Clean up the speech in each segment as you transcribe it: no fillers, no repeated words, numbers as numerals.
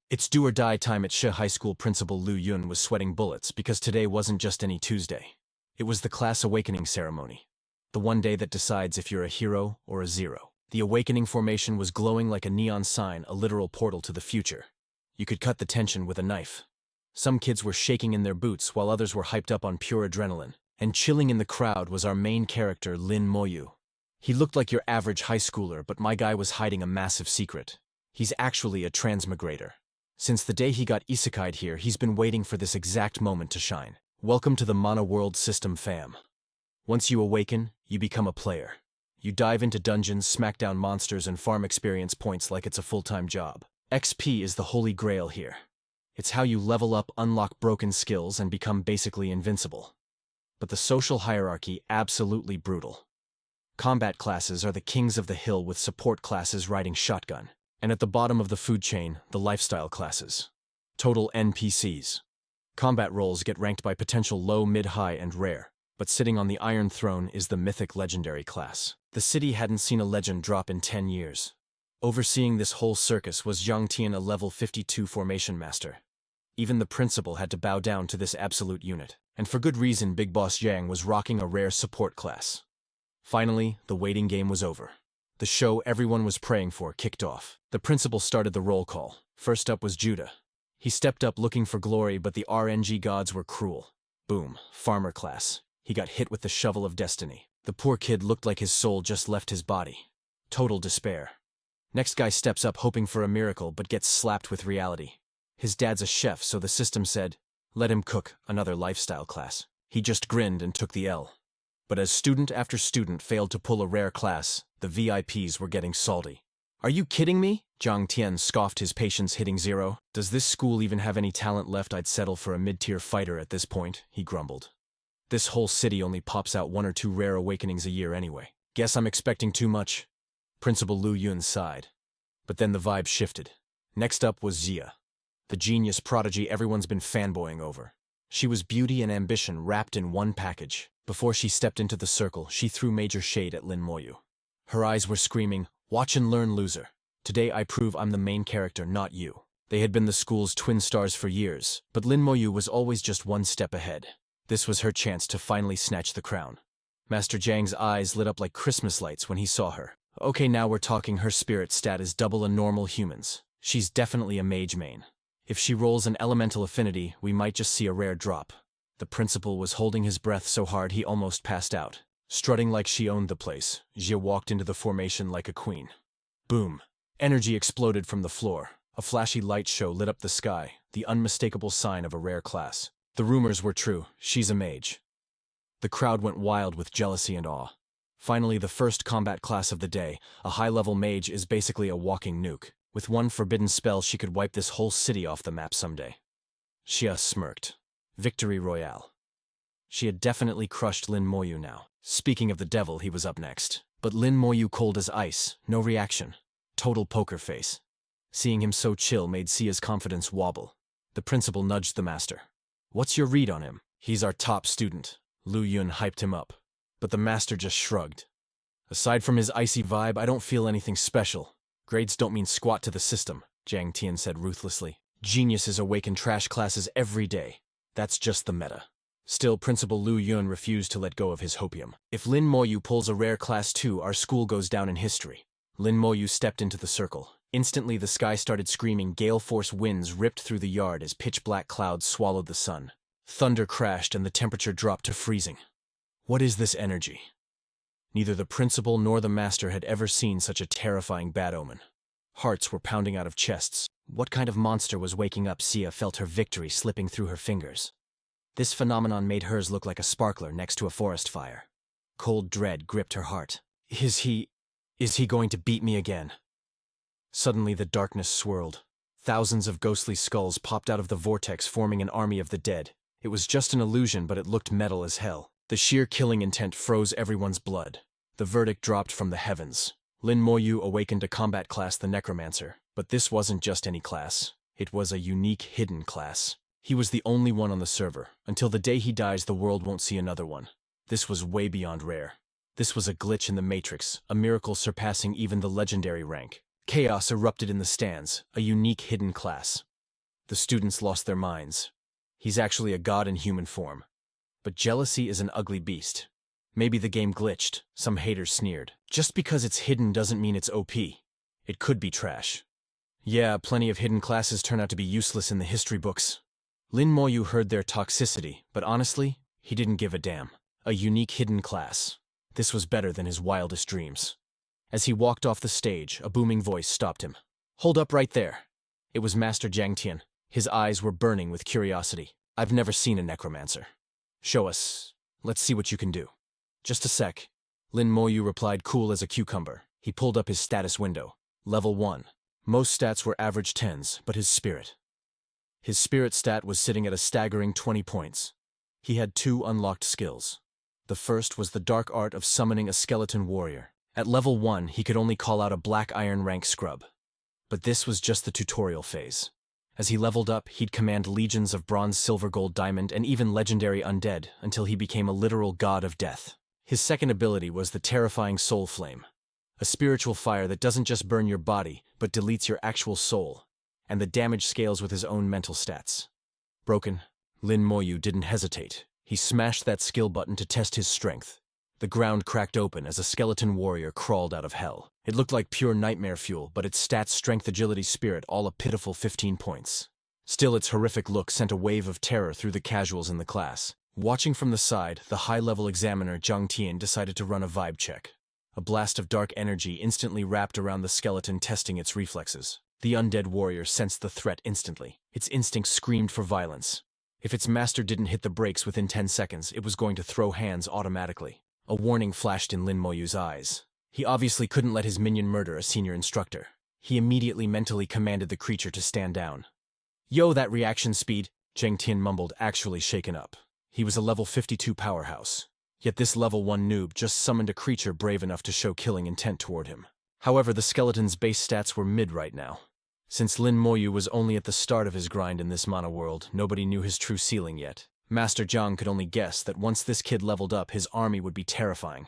It's do or die time at Shi High School. Principal Lu Yun was sweating bullets because today wasn't just any Tuesday. It was the class awakening ceremony. The one day that decides if you're a hero or a zero. The awakening formation was glowing like a neon sign, a literal portal to the future. You could cut the tension with a knife. Some kids were shaking in their boots while others were hyped up on pure adrenaline. And chilling in the crowd was our main character, Lin Moyu. He looked like your average high schooler, but my guy was hiding a massive secret. He's actually a transmigrator. Since the day he got isekai'd here, he's been waiting for this exact moment to shine. Welcome to the Mana World System, fam. Once you awaken, you become a player. You dive into dungeons, smack down monsters, and farm experience points like it's a full-time job. XP is the holy grail here. It's how you level up, unlock broken skills, and become basically invincible. But the social hierarchy, absolutely brutal. Combat classes are the kings of the hill, with support classes riding shotgun. And at the bottom of the food chain, the lifestyle classes. Total NPCs. Combat roles get ranked by potential low, mid, high, and rare. But sitting on the Iron Throne is the mythic legendary class. The city hadn't seen a legend drop in 10 years. Overseeing this whole circus was Zhang Tian, a level 52 formation master. Even the principal had to bow down to this absolute unit. And for good reason. Big Boss Yang was rocking a rare support class. Finally, the waiting game was over. The show everyone was praying for kicked off. The principal started the roll call. First up was Judah. He stepped up looking for glory, but the RNG gods were cruel. Boom, farmer class. He got hit with the shovel of destiny. The poor kid looked like his soul just left his body. Total despair. Next guy steps up hoping for a miracle, but gets slapped with reality. His dad's a chef, so the system said, let him cook. Another lifestyle class. He just grinned and took the L. But as student after student failed to pull a rare class, the VIPs were getting salty. Are you kidding me? Zhang Tian scoffed, his patience hitting zero. Does this school even have any talent left? I'd settle for a mid-tier fighter at this point, he grumbled. This whole city only pops out 1 or 2 rare awakenings a year anyway. Guess I'm expecting too much. Principal Lu Yun sighed. But then the vibe shifted. Next up was Xia, the genius prodigy everyone's been fanboying over. She was beauty and ambition wrapped in one package. Before she stepped into the circle, she threw major shade at Lin Moyu. Her eyes were screaming, watch and learn, loser. Today I prove I'm the main character, not you. They had been the school's twin stars for years, but Lin Moyu was always just one step ahead. This was her chance to finally snatch the crown. Master Zhang's eyes lit up like Christmas lights when he saw her. Okay, now we're talking. Her spirit stat is double a normal human's. She's definitely a mage main. If she rolls an elemental affinity, we might just see a rare drop. The principal was holding his breath so hard he almost passed out. Strutting like she owned the place, Xia walked into the formation like a queen. Boom. Energy exploded from the floor. A flashy light show lit up the sky, the unmistakable sign of a rare class. The rumors were true. She's a mage. The crowd went wild with jealousy and awe. Finally, the first combat class of the day, a high-level mage is basically a walking nuke. With one forbidden spell, she could wipe this whole city off the map someday. Xia smirked. Victory Royale. She had definitely crushed Lin Moyu now. Speaking of the devil, he was up next. But Lin Moyu cold as ice, no reaction. Total poker face. Seeing him so chill made Xia's confidence wobble. The principal nudged the master. What's your read on him? He's our top student. Lu Yun hyped him up. But the master just shrugged. Aside from his icy vibe, I don't feel anything special. Grades don't mean squat to the system, Zhang Tian said ruthlessly. Geniuses awaken trash classes every day. That's just the meta. Still, Principal Lu Yun refused to let go of his hopium. If Lin Moyu pulls a rare class too, our school goes down in history. Lin Moyu stepped into the circle. Instantly, the sky started screaming. Gale force winds ripped through the yard as pitch-black clouds swallowed the sun. Thunder crashed and the temperature dropped to freezing. What is this energy? Neither the principal nor the master had ever seen such a terrifying bad omen. Hearts were pounding out of chests. What kind of monster was waking up? Xia felt her victory slipping through her fingers. This phenomenon made hers look like a sparkler next to a forest fire. Cold dread gripped her heart. Is he going to beat me again? Suddenly the darkness swirled. Thousands of ghostly skulls popped out of the vortex, forming an army of the dead. It was just an illusion, but it looked metal as hell. The sheer killing intent froze everyone's blood. The verdict dropped from the heavens. Lin Moyu awakened a combat class, the Necromancer. But this wasn't just any class. It was a unique, hidden class. He was the only one on the server. Until the day he dies, the world won't see another one. This was way beyond rare. This was a glitch in the Matrix, a miracle surpassing even the legendary rank. Chaos erupted in the stands, a unique hidden class. The students lost their minds. He's actually a god in human form. But jealousy is an ugly beast. Maybe the game glitched, some haters sneered. Just because it's hidden doesn't mean it's OP. It could be trash. Yeah, plenty of hidden classes turn out to be useless in the history books. Lin Moyu heard their toxicity, but honestly, he didn't give a damn. A unique hidden class. This was better than his wildest dreams. As he walked off the stage, a booming voice stopped him. Hold up right there. It was Master Jiang Tian. His eyes were burning with curiosity. I've never seen a necromancer. Show us. Let's see what you can do. Just a sec. Lin Moyu replied, cool as a cucumber. He pulled up his status window. Level 1. Most stats were average 10s, but his spirit. His spirit stat was sitting at a staggering 20 points. He had 2 unlocked skills. The first was the dark art of summoning a skeleton warrior. At level 1, he could only call out a black iron rank scrub. But this was just the tutorial phase. As he leveled up, he'd command legions of bronze, silver, gold, diamond, and even legendary undead until he became a literal god of death. His second ability was the terrifying soul flame. A spiritual fire that doesn't just burn your body, but deletes your actual soul. And the damage scales with his own mental stats. Broken, Lin Moyu didn't hesitate. He smashed that skill button to test his strength. The ground cracked open as a skeleton warrior crawled out of hell. It looked like pure nightmare fuel, but its stats, strength, agility, spirit, all a pitiful 15 points. Still, its horrific look sent a wave of terror through the casuals in the class. Watching from the side, the high-level examiner Jiang Tian decided to run a vibe check. A blast of dark energy instantly wrapped around the skeleton, testing its reflexes. The undead warrior sensed the threat instantly. Its instincts screamed for violence. If its master didn't hit the brakes within 10 seconds, it was going to throw hands automatically. A warning flashed in Lin Moyu's eyes. He obviously couldn't let his minion murder a senior instructor. He immediately mentally commanded the creature to stand down. Yo, that reaction speed, Jiang Tian mumbled, actually shaken up. He was a level 52 powerhouse. Yet this level 1 noob just summoned a creature brave enough to show killing intent toward him. However, the skeleton's base stats were mid right now. Since Lin Moyu was only at the start of his grind in this mana world, nobody knew his true ceiling yet. Master Jiang could only guess that once this kid leveled up, his army would be terrifying.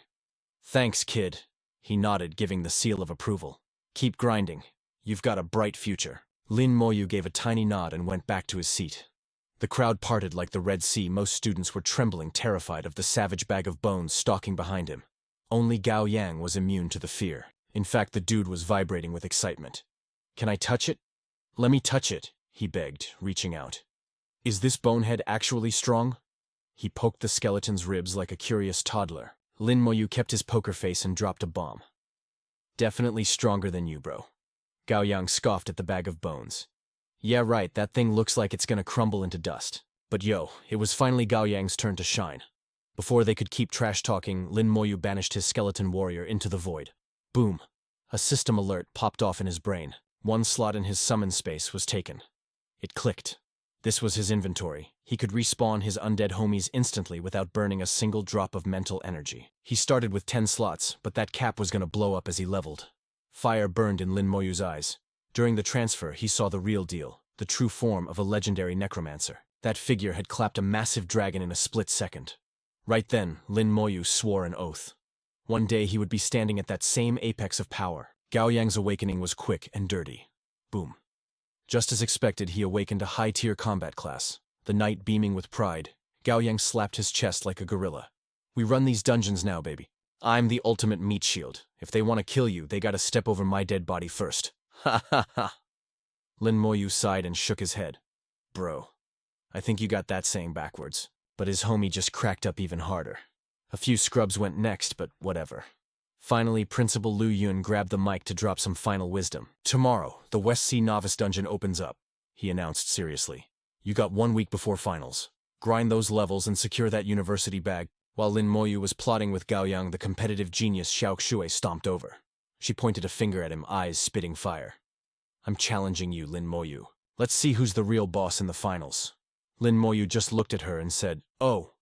Thanks, kid. He nodded, giving the seal of approval. Keep grinding. You've got a bright future. Lin Moyu gave a tiny nod and went back to his seat. The crowd parted like the Red Sea. Most students were trembling, terrified of the savage bag of bones stalking behind him. Only Gao Yang was immune to the fear. In fact, the dude was vibrating with excitement. Can I touch it? Let me touch it, he begged, reaching out. Is this bonehead actually strong? He poked the skeleton's ribs like a curious toddler. Lin Moyu kept his poker face and dropped a bomb. Definitely stronger than you, bro. Gao Yang scoffed at the bag of bones. Yeah, right, that thing looks like it's gonna crumble into dust. But yo, it was finally Gao Yang's turn to shine. Before they could keep trash-talking, Lin Moyu banished his skeleton warrior into the void. Boom. A system alert popped off in his brain. One slot in his summon space was taken. It clicked. This was his inventory. He could respawn his undead homies instantly without burning a single drop of mental energy. He started with 10 slots, but that cap was gonna blow up as he leveled. Fire burned in Lin Moyu's eyes. During the transfer, he saw the real deal, the true form of a legendary necromancer. That figure had clapped a massive dragon in a split second. Right then, Lin Moyu swore an oath. One day he would be standing at that same apex of power. Gao Yang's awakening was quick and dirty. Boom. Just as expected, he awakened a high-tier combat class. The knight beaming with pride, Gao Yang slapped his chest like a gorilla. We run these dungeons now, baby. I'm the ultimate meat shield. If they want to kill you, they gotta step over my dead body first. Ha ha ha. Lin Moyu sighed and shook his head. Bro, I think you got that saying backwards. But his homie just cracked up even harder. A few scrubs went next, but whatever. Finally, Principal Lu Yun grabbed the mic to drop some final wisdom. Tomorrow, the West Sea Novice Dungeon opens up, he announced seriously. You got 1 week before finals. Grind those levels and secure that university bag. While Lin Moyu was plotting with Gao Yang, the competitive genius Xiao Xue stomped over. She pointed a finger at him, eyes spitting fire. I'm challenging you, Lin Moyu. Let's see who's the real boss in the finals. Lin Moyu just looked at her and said, Oh.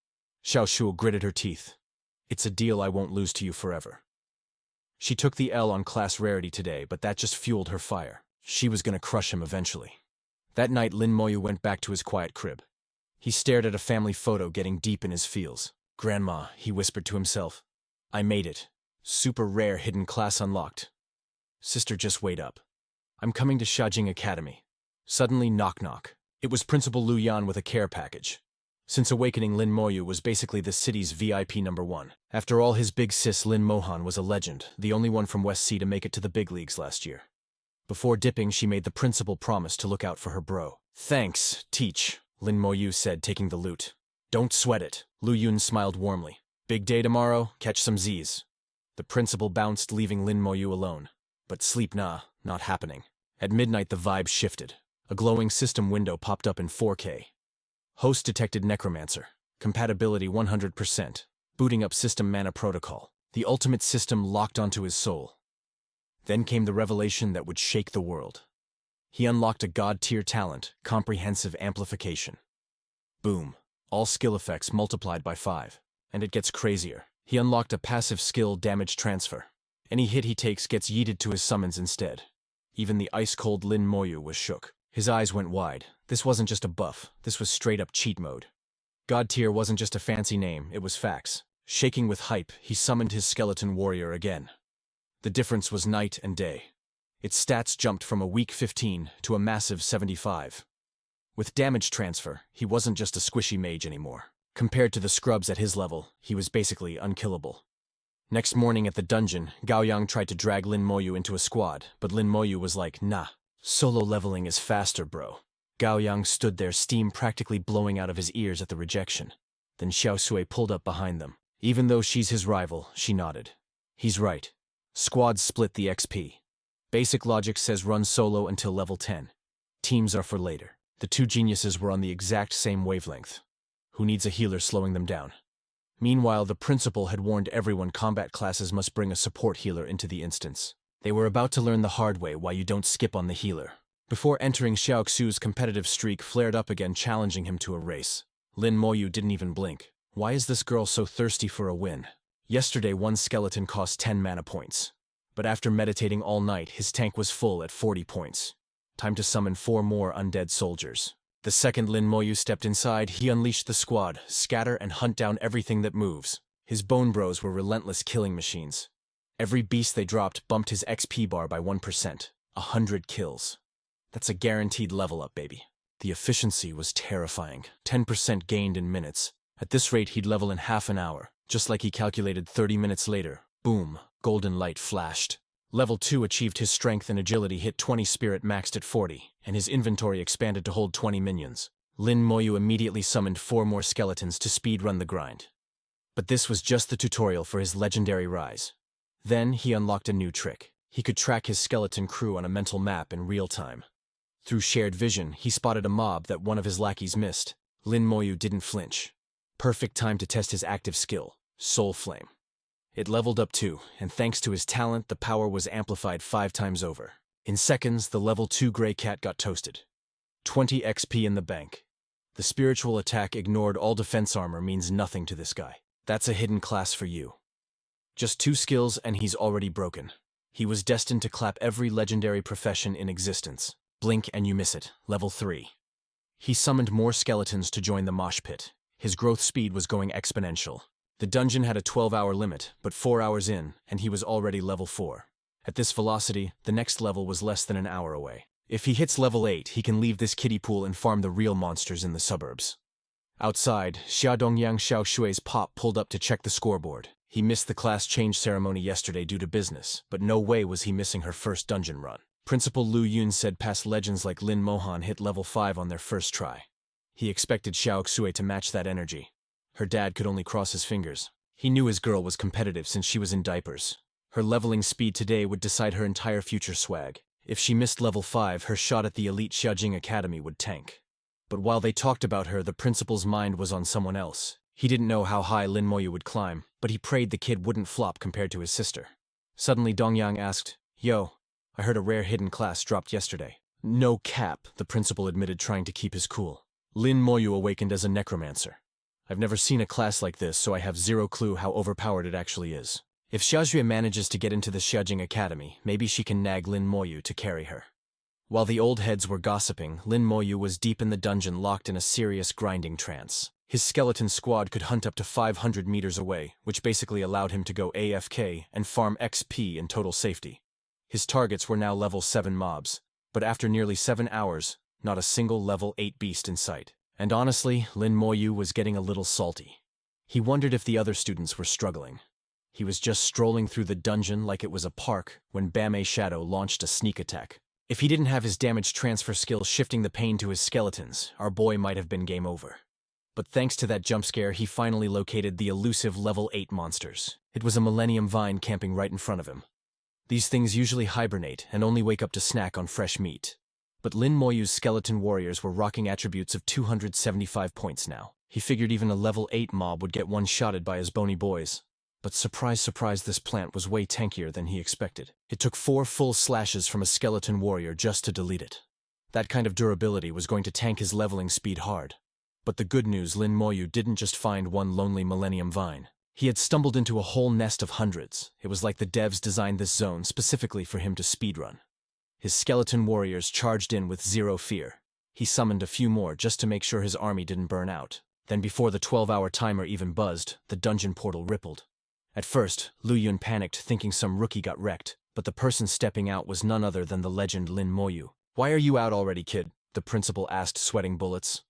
Xiao Xue gritted her teeth. It's a deal I won't lose to you forever. She took the L on class rarity today, but that just fueled her fire. She was gonna crush him eventually. That night, Lin Moyu went back to his quiet crib. He stared at a family photo, getting deep in his feels. Grandma, he whispered to himself. I made it. Super rare hidden class unlocked. Sister, just wait up. I'm coming to Shajing Academy. Suddenly, knock knock. It was Principal Lu Yan with a care package. Since awakening, Lin Moyu was basically the city's VIP #1. After all, his big sis Lin Mohan was a legend, the only one from West Sea to make it to the big leagues last year. Before dipping, she made the principal promise to look out for her bro. "Thanks, Teach," Lin Moyu said, taking the loot. "Don't sweat it." Lu Yun smiled warmly. "Big day tomorrow, catch some Z's." The principal bounced, leaving Lin Moyu alone. But sleep not happening. At midnight, the vibe shifted. A glowing system window popped up in 4K. Host detected necromancer. Compatibility 100%. Booting up system mana protocol. The ultimate system locked onto his soul. Then came the revelation that would shake the world. He unlocked a god-tier talent, comprehensive amplification. Boom. All skill effects multiplied by 5. And it gets crazier. He unlocked a passive skill, damage transfer. Any hit he takes gets yeeted to his summons instead. Even the ice-cold Lin Moyu was shook. His eyes went wide. This wasn't just a buff, this was straight-up cheat mode. God tier wasn't just a fancy name, it was facts. Shaking with hype, he summoned his skeleton warrior again. The difference was night and day. Its stats jumped from a weak 15 to a massive 75. With damage transfer, he wasn't just a squishy mage anymore. Compared to the scrubs at his level, he was basically unkillable. Next morning at the dungeon, Gao Yang tried to drag Lin Moyu into a squad, but Lin Moyu was like, "Nah, solo leveling is faster, bro." Gao Yang stood there, steam practically blowing out of his ears at the rejection. Then Xiao Sui pulled up behind them. Even though she's his rival, she nodded. He's right. Squads split the XP. Basic logic says run solo until level 10. Teams are for later. The two geniuses were on the exact same wavelength. Who needs a healer slowing them down? Meanwhile, the principal had warned everyone combat classes must bring a support healer into the instance. They were about to learn the hard way why you don't skip on the healer. Before entering, Xiao Xu's competitive streak flared up again, challenging him to a race. Lin Moyu didn't even blink. Why is this girl so thirsty for a win? Yesterday, one skeleton cost 10 mana points. But after meditating all night, his tank was full at 40 points. Time to summon 4 more undead soldiers. The second Lin Moyu stepped inside, he unleashed the squad, scatter and hunt down everything that moves. His bone bros were relentless killing machines. Every beast they dropped bumped his XP bar by 1%. 100 kills. That's a guaranteed level up, baby. The efficiency was terrifying. 10% gained in minutes. At this rate, he'd level in half an hour. Just like he calculated 30 minutes later. Boom, golden light flashed. Level 2 achieved his strength and agility, hit 20 spirit, maxed at 40, and his inventory expanded to hold 20 minions. Lin Moyu immediately summoned 4 more skeletons to speedrun the grind. But this was just the tutorial for his legendary rise. Then he unlocked a new trick. He could track his skeleton crew on a mental map in real time. Through shared vision, he spotted a mob that one of his lackeys missed. Lin Moyu didn't flinch. Perfect time to test his active skill, Soul Flame. It leveled up too, and thanks to his talent, the power was amplified 5 times over. In seconds, the level 2 Grey Cat got toasted. 20 XP in the bank. The spiritual attack ignored all defense armor means nothing to this guy. That's a hidden class for you. Just 2 skills and he's already broken. He was destined to clap every legendary profession in existence. Blink and you miss it, level 3. He summoned more skeletons to join the mosh pit. His growth speed was going exponential. The dungeon had a 12-hour limit, but 4 hours in, and he was already level 4. At this velocity, the next level was less than an hour away. If he hits level 8, he can leave this kiddie pool and farm the real monsters in the suburbs. Outside, Xiaodongyang Xiao Shui's pop pulled up to check the scoreboard. He missed the class change ceremony yesterday due to business, but no way was he missing her first dungeon run. Principal Lu Yun said past legends like Lin Mohan hit level 5 on their first try. He expected Xiao Xue to match that energy. Her dad could only cross his fingers. He knew his girl was competitive since she was in diapers. Her leveling speed today would decide her entire future swag. If she missed level 5, her shot at the elite Xiaojing Academy would tank. But while they talked about her, the principal's mind was on someone else. He didn't know how high Lin Moyu would climb, but he prayed the kid wouldn't flop compared to his sister. Suddenly Dongyang asked, "Yo, I heard a rare hidden class dropped yesterday." "No cap," the principal admitted, trying to keep his cool. "Lin Moyu awakened as a necromancer. I've never seen a class like this, so I have zero clue how overpowered it actually is. If Xiaojue manages to get into the Xiaojing Academy, maybe she can nag Lin Moyu to carry her." While the old heads were gossiping, Lin Moyu was deep in the dungeon, locked in a serious grinding trance. His skeleton squad could hunt up to 500 meters away, which basically allowed him to go AFK and farm XP in total safety. His targets were now level 7 mobs, but after nearly 7 hours, Not a single level 8 beast in sight. And honestly, Lin Moyu was getting a little salty. He wondered if the other students were struggling. He was just strolling through the dungeon like it was a park when Bame Shadow launched a sneak attack. If he didn't have his damage transfer skill shifting the pain to his skeletons, our boy might have been game over. But thanks to that jump scare, he finally located the elusive level 8 monsters. It was a Millennium Vine camping right in front of him. These things usually hibernate and only wake up to snack on fresh meat. But Lin Moyu's skeleton warriors were rocking attributes of 275 points now. He figured even a level 8 mob would get one-shotted by his bony boys. But surprise, surprise, this plant was way tankier than he expected. It took 4 full slashes from a skeleton warrior just to delete it. That kind of durability was going to tank his leveling speed hard. But the good news, Lin Moyu didn't just find one lonely Millennium Vine. He had stumbled into a whole nest of hundreds. It was like the devs designed this zone specifically for him to speedrun. His skeleton warriors charged in with zero fear. He summoned a few more just to make sure his army didn't burn out. Then before the 12-hour timer even buzzed, the dungeon portal rippled. At first, Lu Yun panicked thinking some rookie got wrecked, but the person stepping out was none other than the legend Lin Moyu. "Why are you out already, kid?" the principal asked, sweating bullets.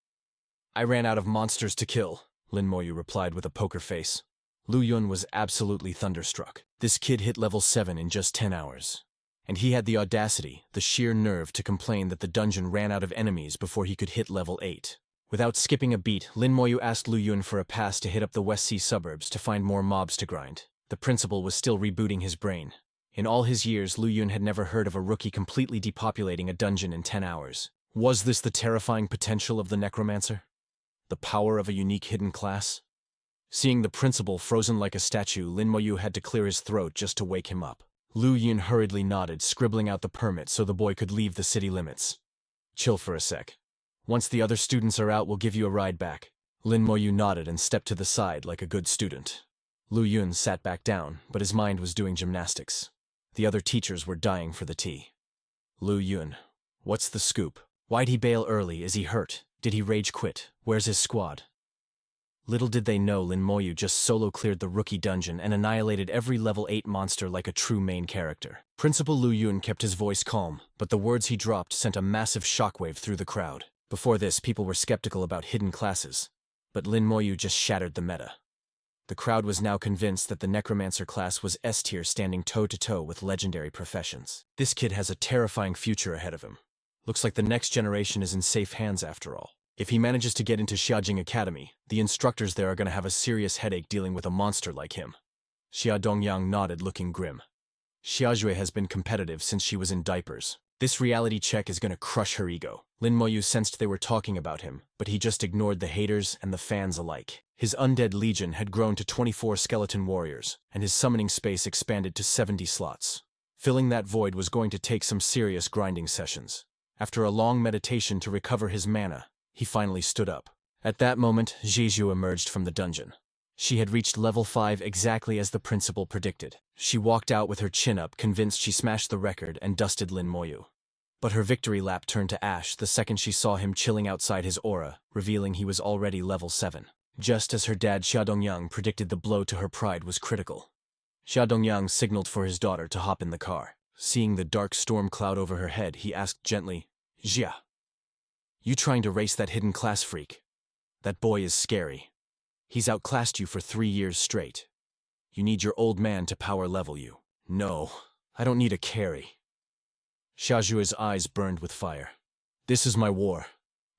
"I ran out of monsters to kill," Lin Moyu replied with a poker face. Lu Yun was absolutely thunderstruck. This kid hit level 7 in just 10 hours. And he had the audacity, the sheer nerve to complain that the dungeon ran out of enemies before he could hit level 8. Without skipping a beat, Lin Moyu asked Lu Yun for a pass to hit up the West Sea suburbs to find more mobs to grind. The principal was still rebooting his brain. In all his years, Lu Yun had never heard of a rookie completely depopulating a dungeon in 10 hours. Was this the terrifying potential of the necromancer? The power of a unique hidden class? Seeing the principal frozen like a statue, Lin Moyu had to clear his throat just to wake him up. Lu Yun hurriedly nodded, scribbling out the permit so the boy could leave the city limits. "Chill for a sec. Once the other students are out, we'll give you a ride back." Lin Moyu nodded and stepped to the side like a good student. Lu Yun sat back down, but his mind was doing gymnastics. The other teachers were dying for the tea. "Lu Yun, what's the scoop? Why'd he bail early? Is he hurt? Did he rage quit? Where's his squad?" Little did they know Lin Moyu just solo cleared the rookie dungeon and annihilated every level 8 monster like a true main character. Principal Lu Yun kept his voice calm, but the words he dropped sent a massive shockwave through the crowd. Before this, people were skeptical about hidden classes, but Lin Moyu just shattered the meta. The crowd was now convinced that the necromancer class was S tier, standing toe-to-toe with legendary professions. This kid has a terrifying future ahead of him. Looks like the next generation is in safe hands after all. If he manages to get into Xiajing Academy, the instructors there are going to have a serious headache dealing with a monster like him. Xia Dongyang nodded, looking grim. Xiaojue has been competitive since she was in diapers. This reality check is going to crush her ego. Lin Moyu sensed they were talking about him, but he just ignored the haters and the fans alike. His undead legion had grown to 24 skeleton warriors, and his summoning space expanded to 70 slots. Filling that void was going to take some serious grinding sessions. After a long meditation to recover his mana, he finally stood up. At that moment, Jeju emerged from the dungeon. She had reached level 5 exactly as the principal predicted. She walked out with her chin up, convinced she smashed the record and dusted Lin Moyu. But her victory lap turned to ash the second she saw him chilling outside his aura, revealing he was already level 7. Just as her dad Xia Dongyang predicted, the blow to her pride was critical. Xia Dongyang signaled for his daughter to hop in the car. Seeing the dark storm cloud over her head, he asked gently, "Xia, you trying to race that hidden class freak? That boy is scary. He's outclassed you for 3 years straight. You need your old man to power level you." "No, I don't need a carry." Xiaojue's eyes burned with fire. "This is my war.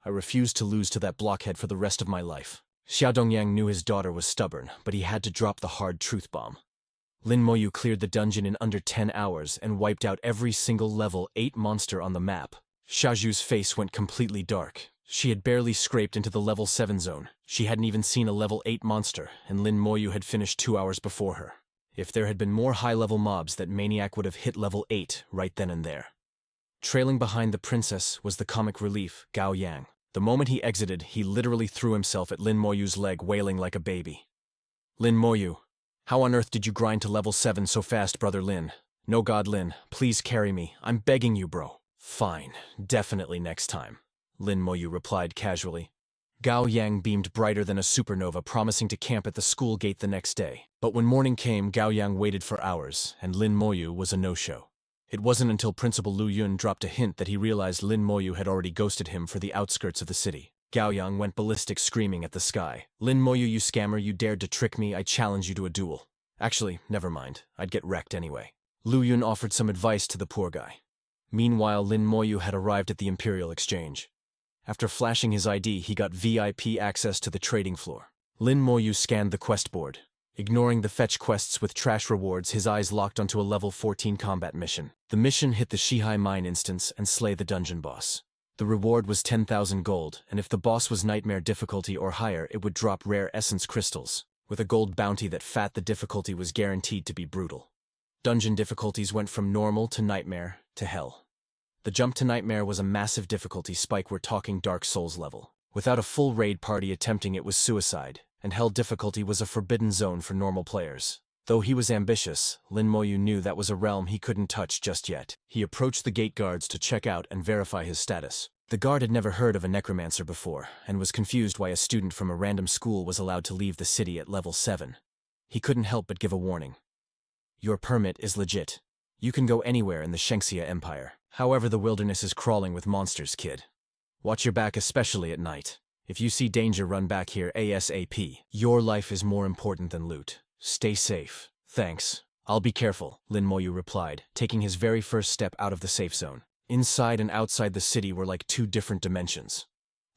I refuse to lose to that blockhead for the rest of my life." Xia Dongyang knew his daughter was stubborn, but he had to drop the hard truth bomb. Lin Moyu cleared the dungeon in under 10 hours and wiped out every single level 8 monster on the map. Xiaojue's face went completely dark. She had barely scraped into the level 7 zone. She hadn't even seen a level 8 monster, and Lin Moyu had finished 2 hours before her. If there had been more high-level mobs, that maniac would have hit level 8 right then and there. Trailing behind the princess was the comic relief, Gao Yang. The moment he exited, he literally threw himself at Lin Moyu's leg, wailing like a baby. "Lin Moyu, how on earth did you grind to level 7 so fast, brother Lin? No god Lin, please carry me. I'm begging you, bro." "Fine, definitely next time," Lin Moyu replied casually. Gao Yang beamed brighter than a supernova, promising to camp at the school gate the next day. But when morning came, Gao Yang waited for hours, and Lin Moyu was a no-show. It wasn't until Principal Lu Yun dropped a hint that he realized Lin Moyu had already ghosted him for the outskirts of the city. Gao Yang went ballistic, screaming at the sky. "Lin Moyu, you scammer, you dared to trick me, I challenge you to a duel." Actually, never mind, I'd get wrecked anyway. Lu Yun offered some advice to the poor guy. Meanwhile, Lin Moyu had arrived at the Imperial Exchange. After flashing his ID, he got VIP access to the trading floor. Lin Moyu scanned the quest board. Ignoring the fetch quests with trash rewards, his eyes locked onto a level 14 combat mission. The mission hit the Shihai Mine instance and slay the dungeon boss. The reward was 10,000 gold, and if the boss was nightmare difficulty or higher, it would drop rare essence crystals. With a gold bounty that fat, the difficulty was guaranteed to be brutal. Dungeon difficulties went from normal to nightmare to hell. The jump to nightmare was a massive difficulty spike, we're talking Dark Souls level. Without a full raid party attempting it was suicide, and hell difficulty was a forbidden zone for normal players. Though he was ambitious, Lin Moyu knew that was a realm he couldn't touch just yet. He approached the gate guards to check out and verify his status. The guard had never heard of a necromancer before, and was confused why a student from a random school was allowed to leave the city at level 7. He couldn't help but give a warning. "Your permit is legit. You can go anywhere in the Shengxia Empire. However, the wilderness is crawling with monsters, kid. Watch your back, especially at night. If you see danger, run back here ASAP. Your life is more important than loot. Stay safe." "Thanks. I'll be careful," Lin Moyu replied, taking his very first step out of the safe zone. Inside and outside the city were like two different dimensions.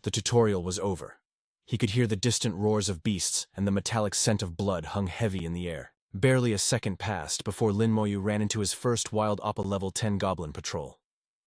The tutorial was over. He could hear the distant roars of beasts, and the metallic scent of blood hung heavy in the air. Barely a second passed before Lin Moyu ran into his first wild Oppa level 10 goblin patrol.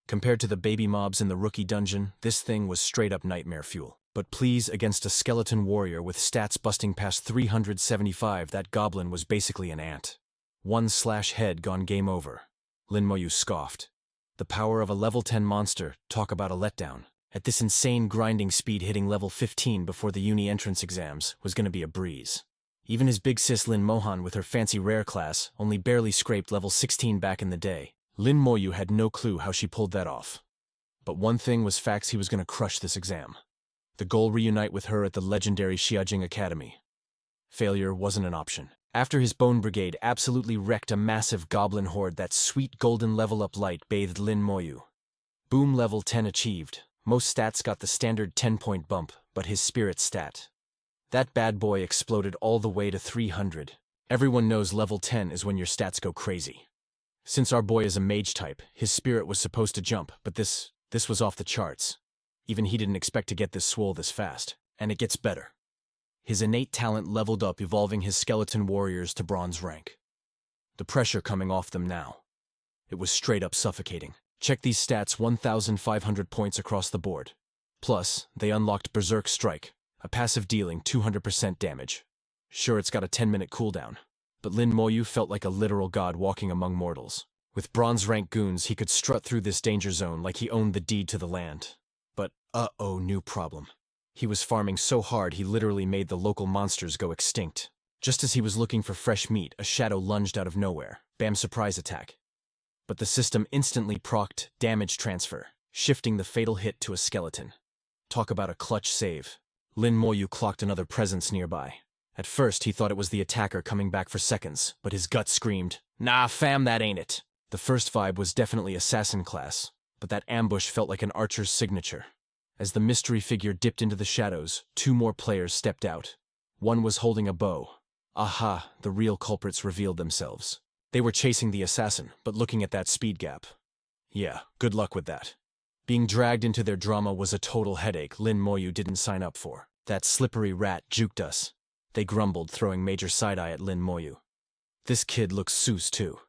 Compared to the baby mobs in the rookie dungeon, this thing was straight-up nightmare fuel. But please, against a skeleton warrior with stats busting past 375, that goblin was basically an ant. One/head gone, game over. Lin Moyu scoffed. The power of a level 10 monster, talk about a letdown. At this insane grinding speed, hitting level 15 before the uni entrance exams was gonna be a breeze. Even his big sis Lin Mohan with her fancy rare class only barely scraped level 16 back in the day. Lin Moyu had no clue how she pulled that off. But one thing was facts: he was gonna crush this exam. The goal: reunite with her at the legendary Xiajing Academy. Failure wasn't an option. After his Bone Brigade absolutely wrecked a massive goblin horde, that sweet golden level-up light bathed Lin Moyu. Boom, level 10 achieved. Most stats got the standard 10-point bump, but his spirit stat. That bad boy exploded all the way to 300. Everyone knows level 10 is when your stats go crazy. Since our boy is a mage type, his spirit was supposed to jump, but this was off the charts. Even he didn't expect to get this swole this fast. And it gets better. His innate talent leveled up, evolving his skeleton warriors to bronze rank. The pressure coming off them now. It was straight up suffocating. Check these stats: 1,500 points across the board. Plus, they unlocked Berserk Strike, a passive dealing 200% damage. Sure, it's got a 10-minute cooldown, but Lin Moyu felt like a literal god walking among mortals. With bronze rank goons, he could strut through this danger zone like he owned the deed to the land. But, new problem. He was farming so hard he literally made the local monsters go extinct. Just as he was looking for fresh meat, a shadow lunged out of nowhere. Bam, surprise attack. But the system instantly procced damage transfer, shifting the fatal hit to a skeleton. Talk about a clutch save. Lin Moyu clocked another presence nearby. At first, he thought it was the attacker coming back for seconds, but his gut screamed, "Nah, fam, that ain't it." The first vibe was definitely assassin class, but that ambush felt like an archer's signature. As the mystery figure dipped into the shadows, two more players stepped out. One was holding a bow. Aha, the real culprits revealed themselves. They were chasing the assassin, but looking at that speed gap. Yeah, good luck with that. Being dragged into their drama was a total headache Lin Moyu didn't sign up for. That slippery rat juked us. They grumbled, throwing major side-eye at Lin Moyu. This kid looks sus too.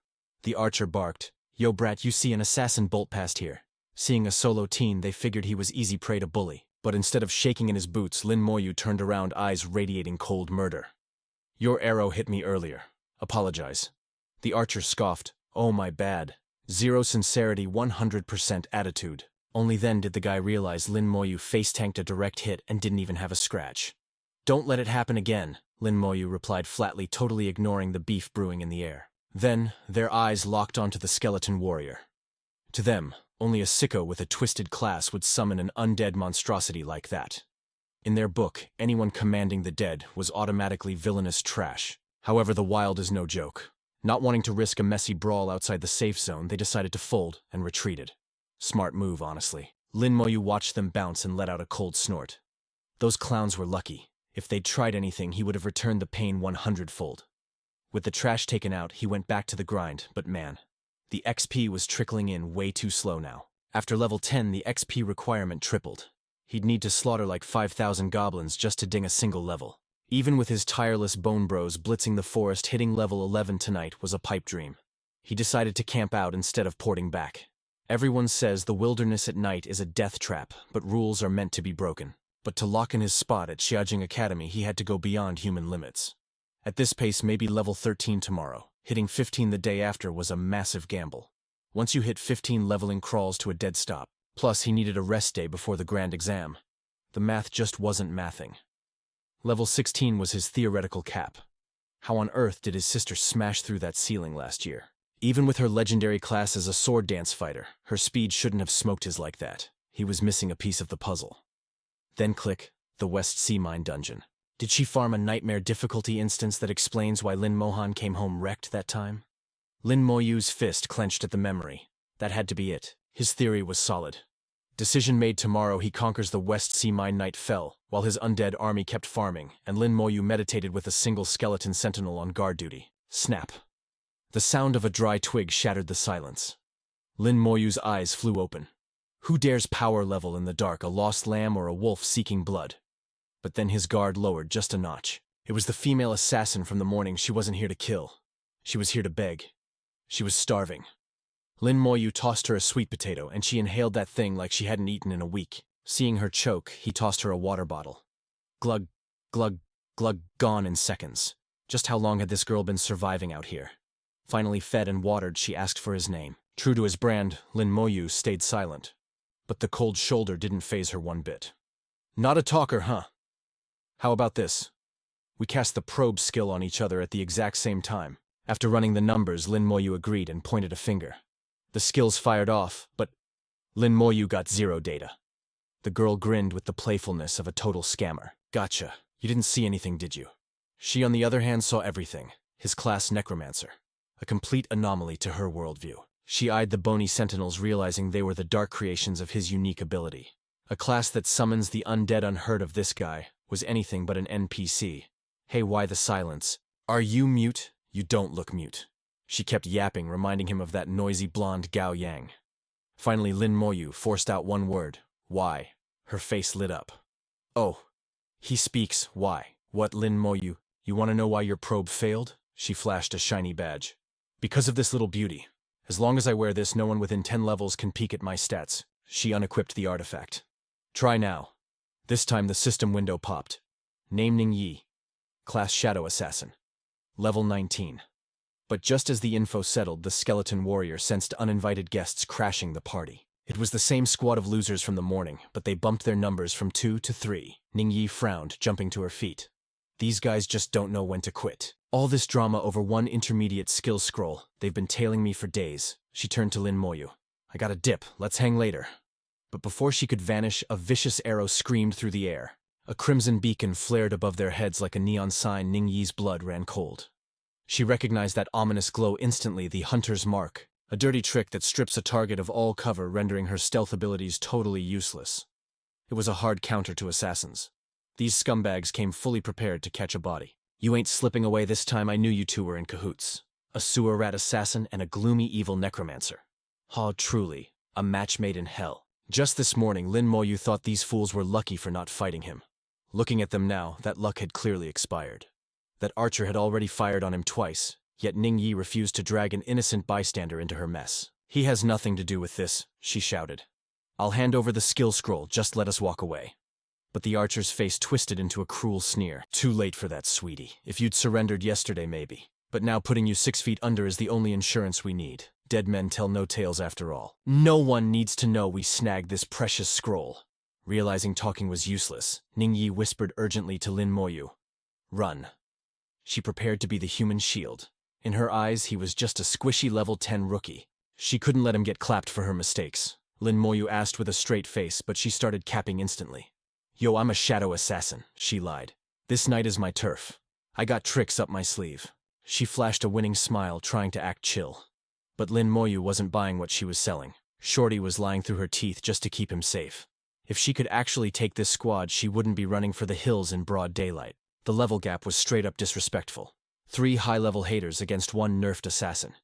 The archer barked, "Yo brat, you see an assassin bolt past here." Seeing a solo teen, they figured he was easy prey to bully. But instead of shaking in his boots, Lin Moyu turned around, eyes radiating cold murder. "Your arrow hit me earlier. Apologize." The archer scoffed, "Oh, my bad." Zero sincerity, 100% attitude. Only then did the guy realize Lin Moyu face-tanked a direct hit and didn't even have a scratch. "Don't let it happen again," Lin Moyu replied flatly, totally ignoring the beef brewing in the air. Then, their eyes locked onto the skeleton warrior. To them, only a sicko with a twisted class would summon an undead monstrosity like that. In their book, anyone commanding the dead was automatically villainous trash. However, the wild is no joke. Not wanting to risk a messy brawl outside the safe zone, they decided to fold and retreated. Smart move, honestly. Lin Moyu watched them bounce and let out a cold snort. Those clowns were lucky. If they'd tried anything, he would have returned the pain 100-fold. With the trash taken out, he went back to the grind, but man, the XP was trickling in way too slow now. After level 10, the XP requirement tripled. He'd need to slaughter like 5,000 goblins just to ding a single level. Even with his tireless bone bros blitzing the forest, hitting level 11 tonight was a pipe dream. He decided to camp out instead of porting back. Everyone says the wilderness at night is a death trap, but rules are meant to be broken. But to lock in his spot at Xiaojing Academy, he had to go beyond human limits. At this pace, maybe level 13 tomorrow. Hitting 15 the day after was a massive gamble. Once you hit 15, leveling crawls to a dead stop. Plus, he needed a rest day before the grand exam. The math just wasn't mathing. Level 16 was his theoretical cap. How on earth did his sister smash through that ceiling last year? Even with her legendary class as a sword dance fighter, her speed shouldn't have smoked his like that. He was missing a piece of the puzzle. Then click, the West Sea Mine dungeon. Did she farm a nightmare difficulty instance that explains why Lin Mohan came home wrecked that time? Lin Moyu's fist clenched at the memory. That had to be it. His theory was solid. Decision made tomorrow, he conquers the West Sea Mine. Night fell, while his undead army kept farming, and Lin Moyu meditated with a single skeleton sentinel on guard duty. Snap. The sound of a dry twig shattered the silence. Lin Moyu's eyes flew open. Who dares power level in the dark, a lost lamb or a wolf seeking blood? But then his guard lowered just a notch. It was the female assassin from the morning. She wasn't here to kill. She was here to beg. She was starving. Lin Moyu tossed her a sweet potato, and she inhaled that thing like she hadn't eaten in a week. Seeing her choke, he tossed her a water bottle. Glug, glug, glug, gone in seconds. Just how long had this girl been surviving out here? Finally fed and watered, she asked for his name. True to his brand, Lin Moyu stayed silent. But the cold shoulder didn't faze her one bit. Not a talker, huh? How about this? We cast the probe skill on each other at the exact same time. After running the numbers, Lin Moyu agreed and pointed a finger. The skills fired off, but Lin Moyu got 0 data. The girl grinned with the playfulness of a total scammer. Gotcha. You didn't see anything, did you? She, on the other hand, saw everything. His class necromancer. A complete anomaly to her worldview. She eyed the bony sentinels, realizing they were the dark creations of his unique ability. A class that summons the undead. Unheard of. This guy was anything but an NPC. Hey, why the silence? Are you mute? You don't look mute. She kept yapping, reminding him of that noisy blonde Gao Yang. Finally, Lin Moyu forced out one word. Why? Her face lit up. Oh. He speaks. Why? What, Lin Moyu? You want to know why your probe failed? She flashed a shiny badge. Because of this little beauty. As long as I wear this, no one within 10 levels can peek at my stats. She unequipped the artifact. Try now. This time the system window popped. Name Ning Yi. Class Shadow Assassin. Level 19. But just as the info settled, the skeleton warrior sensed uninvited guests crashing the party. It was the same squad of losers from the morning, but they bumped their numbers from 2 to 3. Ning Yi frowned, jumping to her feet. These guys just don't know when to quit. All this drama over one intermediate skill scroll. They've been tailing me for days. She turned to Lin Moyu. I got a dip. Let's hang later. But before she could vanish, a vicious arrow screamed through the air. A crimson beacon flared above their heads like a neon sign. Ning Yi's blood ran cold. She recognized that ominous glow instantly, the hunter's mark, a dirty trick that strips a target of all cover, rendering her stealth abilities totally useless. It was a hard counter to assassins. These scumbags came fully prepared to catch a body. You ain't slipping away this time. I knew you two were in cahoots. A sewer rat assassin and a gloomy evil necromancer. Truly, a match made in hell. Just this morning, Lin Moyu thought these fools were lucky for not fighting him. Looking at them now, that luck had clearly expired. That archer had already fired on him twice, yet Ning Yi refused to drag an innocent bystander into her mess. He has nothing to do with this, she shouted. I'll hand over the skill scroll, just let us walk away. But the archer's face twisted into a cruel sneer. Too late for that, sweetie. If you'd surrendered yesterday, maybe. But now putting you 6 feet under is the only insurance we need. Dead men tell no tales after all. No one needs to know we snagged this precious scroll. Realizing talking was useless, Ning Yi whispered urgently to Lin Moyu. Run. She prepared to be the human shield. In her eyes, he was just a squishy level 10 rookie. She couldn't let him get clapped for her mistakes. Lin Moyu asked with a straight face, but she started capping instantly. Yo, I'm a shadow assassin, she lied. This night is my turf. I got tricks up my sleeve. She flashed a winning smile, trying to act chill. But Lin Moyu wasn't buying what she was selling. Shorty was lying through her teeth just to keep him safe. If she could actually take this squad, she wouldn't be running for the hills in broad daylight. The level gap was straight up disrespectful. 3 high-level haters against 1 nerfed assassin.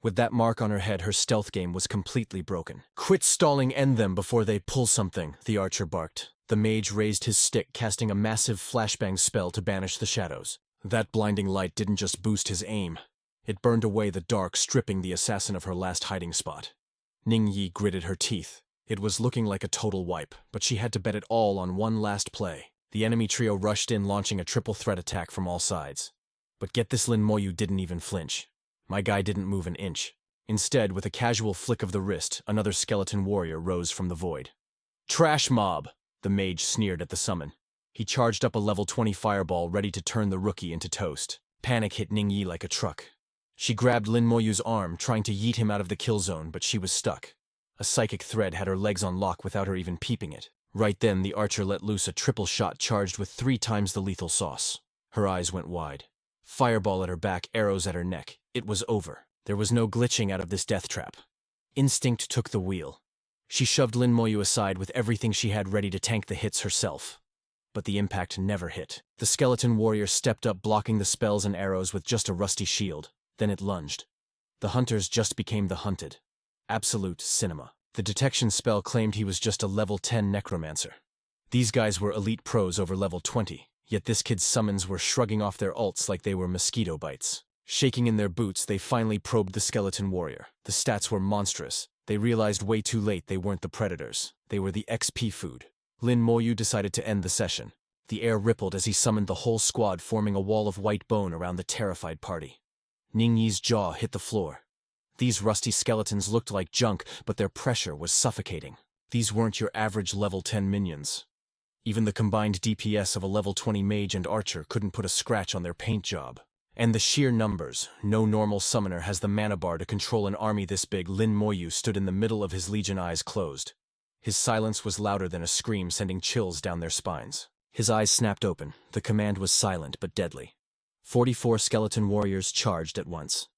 With that mark on her head, her stealth game was completely broken. "Quit stalling, end them before they pull something," the archer barked. The mage raised his stick, casting a massive flashbang spell to banish the shadows. That blinding light didn't just boost his aim. It burned away the dark, stripping the assassin of her last hiding spot. Ning Yi gritted her teeth. It was looking like a total wipe, but she had to bet it all on one last play. The enemy trio rushed in, launching a triple threat attack from all sides. But get this, Lin Moyu didn't even flinch. My guy didn't move an inch. Instead, with a casual flick of the wrist, another skeleton warrior rose from the void. "Trash mob!" the mage sneered at the summon. He charged up a level 20 fireball, ready to turn the rookie into toast. Panic hit Ning Yi like a truck. She grabbed Lin Moyu's arm, trying to yeet him out of the kill zone, but she was stuck. A psychic thread had her legs on lock without her even peeping it. Right then, the archer let loose a triple shot charged with 3 times the lethal sauce. Her eyes went wide. Fireball at her back, arrows at her neck. It was over. There was no glitching out of this death trap. Instinct took the wheel. She shoved Lin Moyu aside with everything she had ready to tank the hits herself. But the impact never hit. The skeleton warrior stepped up, blocking the spells and arrows with just a rusty shield. Then it lunged. The hunters just became the hunted. Absolute cinema. The detection spell claimed he was just a level 10 necromancer. These guys were elite pros over level 20. Yet this kid's summons were shrugging off their ults like they were mosquito bites. Shaking in their boots, they finally probed the skeleton warrior. The stats were monstrous. They realized way too late they weren't the predators. They were the XP food. Lin Moyu decided to end the session. The air rippled as he summoned the whole squad, forming a wall of white bone around the terrified party. Ning Yi's jaw hit the floor. These rusty skeletons looked like junk, but their pressure was suffocating. These weren't your average level 10 minions. Even the combined DPS of a level 20 mage and archer couldn't put a scratch on their paint job. And the sheer numbers. No normal summoner has the mana bar to control an army this big. Lin Moyu stood in the middle of his legion, eyes closed. His silence was louder than a scream, sending chills down their spines. His eyes snapped open. The command was silent but deadly. 44 skeleton warriors charged at once.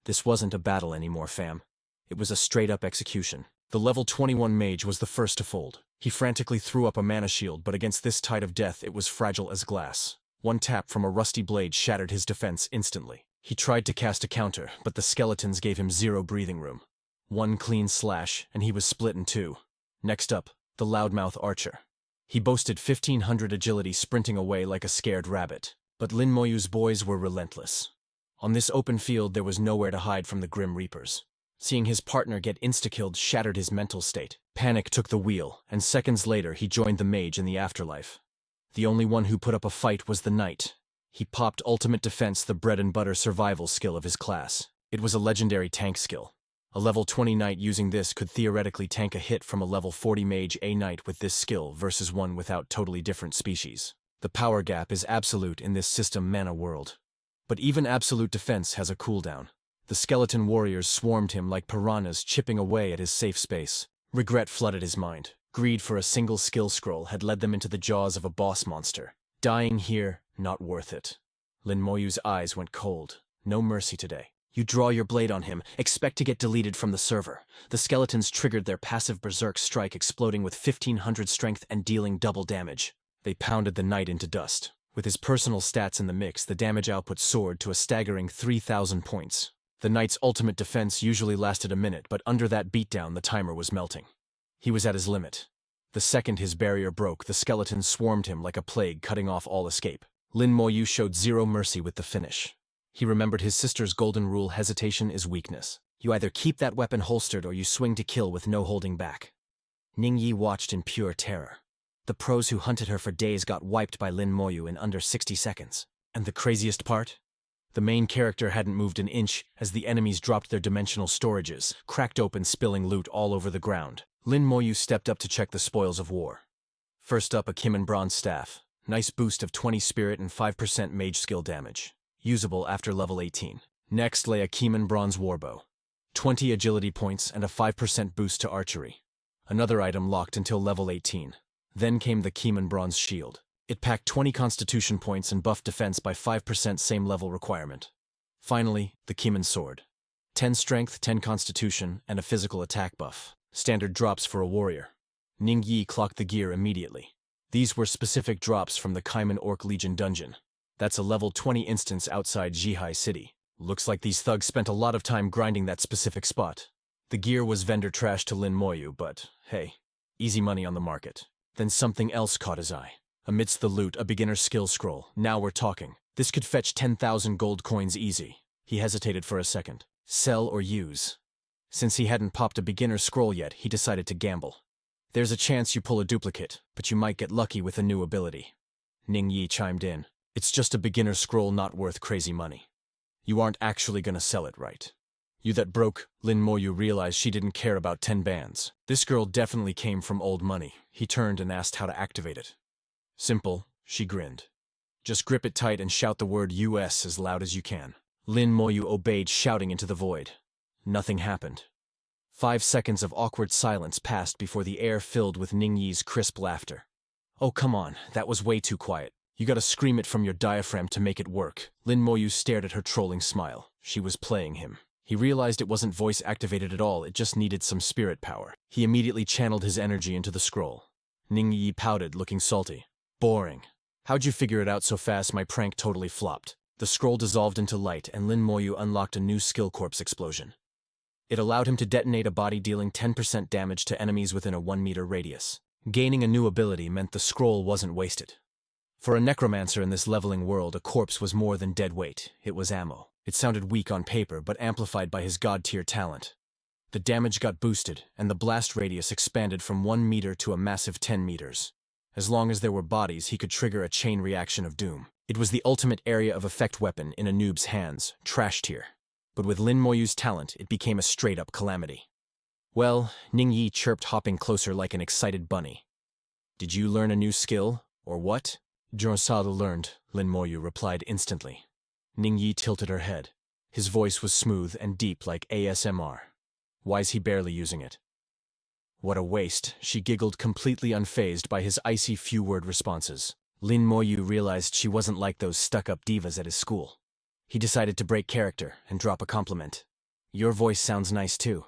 This wasn't a battle anymore, fam. It was a straight-up execution. The level 21 mage was the first to fold. He frantically threw up a mana shield, but against this tide of death it was fragile as glass. One tap from a rusty blade shattered his defense instantly. He tried to cast a counter, but the skeletons gave him 0 breathing room. One clean slash, and he was split in 2. Next up, the loudmouth archer. He boasted 1500 agility, sprinting away like a scared rabbit. But Lin Moyu's boys were relentless. On this open field there was nowhere to hide from the Grim Reapers. Seeing his partner get insta-killed shattered his mental state. Panic took the wheel, and seconds later he joined the mage in the afterlife. The only one who put up a fight was the knight. He popped ultimate defense, the bread-and-butter survival skill of his class. It was a legendary tank skill. A level 20 knight using this could theoretically tank a hit from a level 40 mage. A knight with this skill versus one without totally different species. The power gap is absolute in this system mana world. But even absolute defense has a cooldown. The skeleton warriors swarmed him like piranhas, chipping away at his safe space. Regret flooded his mind. Greed for a single skill scroll had led them into the jaws of a boss monster. Dying here, not worth it. Lin Moyu's eyes went cold. No mercy today. You draw your blade on him, expect to get deleted from the server. The skeletons triggered their passive berserk strike, exploding with 1500 strength and dealing double damage. They pounded the knight into dust. With his personal stats in the mix, the damage output soared to a staggering 3000 points. The knight's ultimate defense usually lasted a minute, but under that beatdown the timer was melting. He was at his limit. The second his barrier broke, the skeletons swarmed him like a plague, cutting off all escape. Lin Moyu showed 0 mercy with the finish. He remembered his sister's golden rule: hesitation is weakness. You either keep that weapon holstered or you swing to kill with no holding back. Ning Yi watched in pure terror. The pros who hunted her for days got wiped by Lin Moyu in under 60 seconds. And the craziest part? The main character hadn't moved an inch as the enemies dropped their dimensional storages, cracked open, spilling loot all over the ground. Lin Moyu stepped up to check the spoils of war. First up, a Kim and Bronze staff. Nice boost of 20 spirit and 5% mage skill damage. Usable after level 18. Next lay a Kim Bronze warbow. 20 agility points and a 5% boost to archery. Another item locked until level 18. Then came the Kim Bronze shield. It packed 20 constitution points and buffed defense by 5%, same level requirement. Finally, the Kimen sword. 10 strength, 10 constitution, and a physical attack buff. Standard drops for a warrior. Ning Yi clocked the gear immediately. These were specific drops from the Kaiman Orc Legion dungeon. That's a level 20 instance outside Zhihai City. Looks like these thugs spent a lot of time grinding that specific spot. The gear was vendor trash to Lin Moyu, but hey, easy money on the market. Then something else caught his eye. Amidst the loot, a beginner skill scroll. Now we're talking. This could fetch 10,000 gold coins easy. He hesitated for a second. Sell or use? Since he hadn't popped a beginner scroll yet, he decided to gamble. There's a chance you pull a duplicate, but you might get lucky with a new ability. Ning Yi chimed in. It's just a beginner scroll, not worth crazy money. You aren't actually gonna sell it, right? You that broke. Lin Moyu realized she didn't care about 10 bands. This girl definitely came from old money. He turned and asked how to activate it. Simple, she grinned. Just grip it tight and shout the word US as loud as you can. Lin Moyu obeyed, shouting into the void. Nothing happened. 5 seconds of awkward silence passed before the air filled with Ning Yi's crisp laughter. Oh, come on, that was way too quiet. You gotta scream it from your diaphragm to make it work. Lin Moyu stared at her trolling smile. She was playing him. He realized it wasn't voice-activated at all, it just needed some spirit power. He immediately channeled his energy into the scroll. Ning Yi pouted, looking salty. Boring. How'd you figure it out so fast? My prank totally flopped. The scroll dissolved into light, and Lin Moyu unlocked a new skill corpse explosion. It allowed him to detonate a body, dealing 10% damage to enemies within a 1-meter radius. Gaining a new ability meant the scroll wasn't wasted. For a necromancer in this leveling world, a corpse was more than dead weight. It was ammo. It sounded weak on paper, but amplified by his god-tier talent. The damage got boosted, and the blast radius expanded from 1 meter to a massive 10 meters. As long as there were bodies, he could trigger a chain reaction of doom. It was the ultimate area of effect weapon in a noob's hands, trash tier. But with Lin Moyu's talent, it became a straight-up calamity. Well, Ning Yi chirped, hopping closer like an excited bunny. Did you learn a new skill, or what? Jurosada learned, Lin Moyu replied instantly. Ning Yi tilted her head. His voice was smooth and deep like ASMR. Why's he barely using it? What a waste, she giggled, completely unfazed by his icy few-word responses. Lin Moyu realized she wasn't like those stuck-up divas at his school. He decided to break character and drop a compliment. Your voice sounds nice too.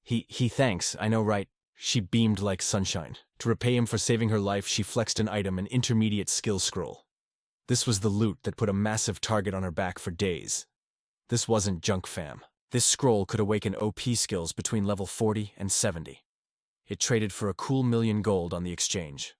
He thanks, I know, right? She beamed like sunshine. To repay him for saving her life, she flexed an item, an intermediate skill scroll. This was the loot that put a massive target on her back for days. This wasn't junk, fam. This scroll could awaken OP skills between level 40 and 70. It traded for a cool 1,000,000 gold on the exchange.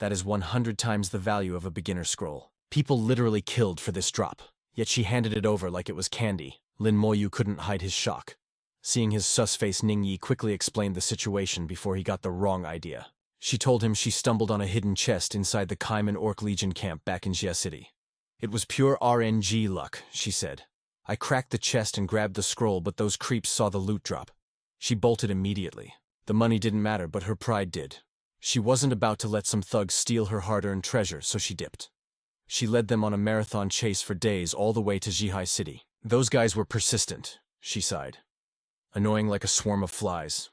That is 100 times the value of a beginner scroll. People literally killed for this drop, yet she handed it over like it was candy. Lin Moyu couldn't hide his shock. Seeing his sus face, Ning Yi quickly explained the situation before he got the wrong idea. She told him she stumbled on a hidden chest inside the Kaiman Orc Legion camp back in Jia City. It was pure RNG luck, she said. I cracked the chest and grabbed the scroll, but those creeps saw the loot drop. She bolted immediately. The money didn't matter, but her pride did. She wasn't about to let some thugs steal her hard-earned treasure, so she dipped. She led them on a marathon chase for days, all the way to Zhihai City. Those guys were persistent, she sighed. Annoying like a swarm of flies.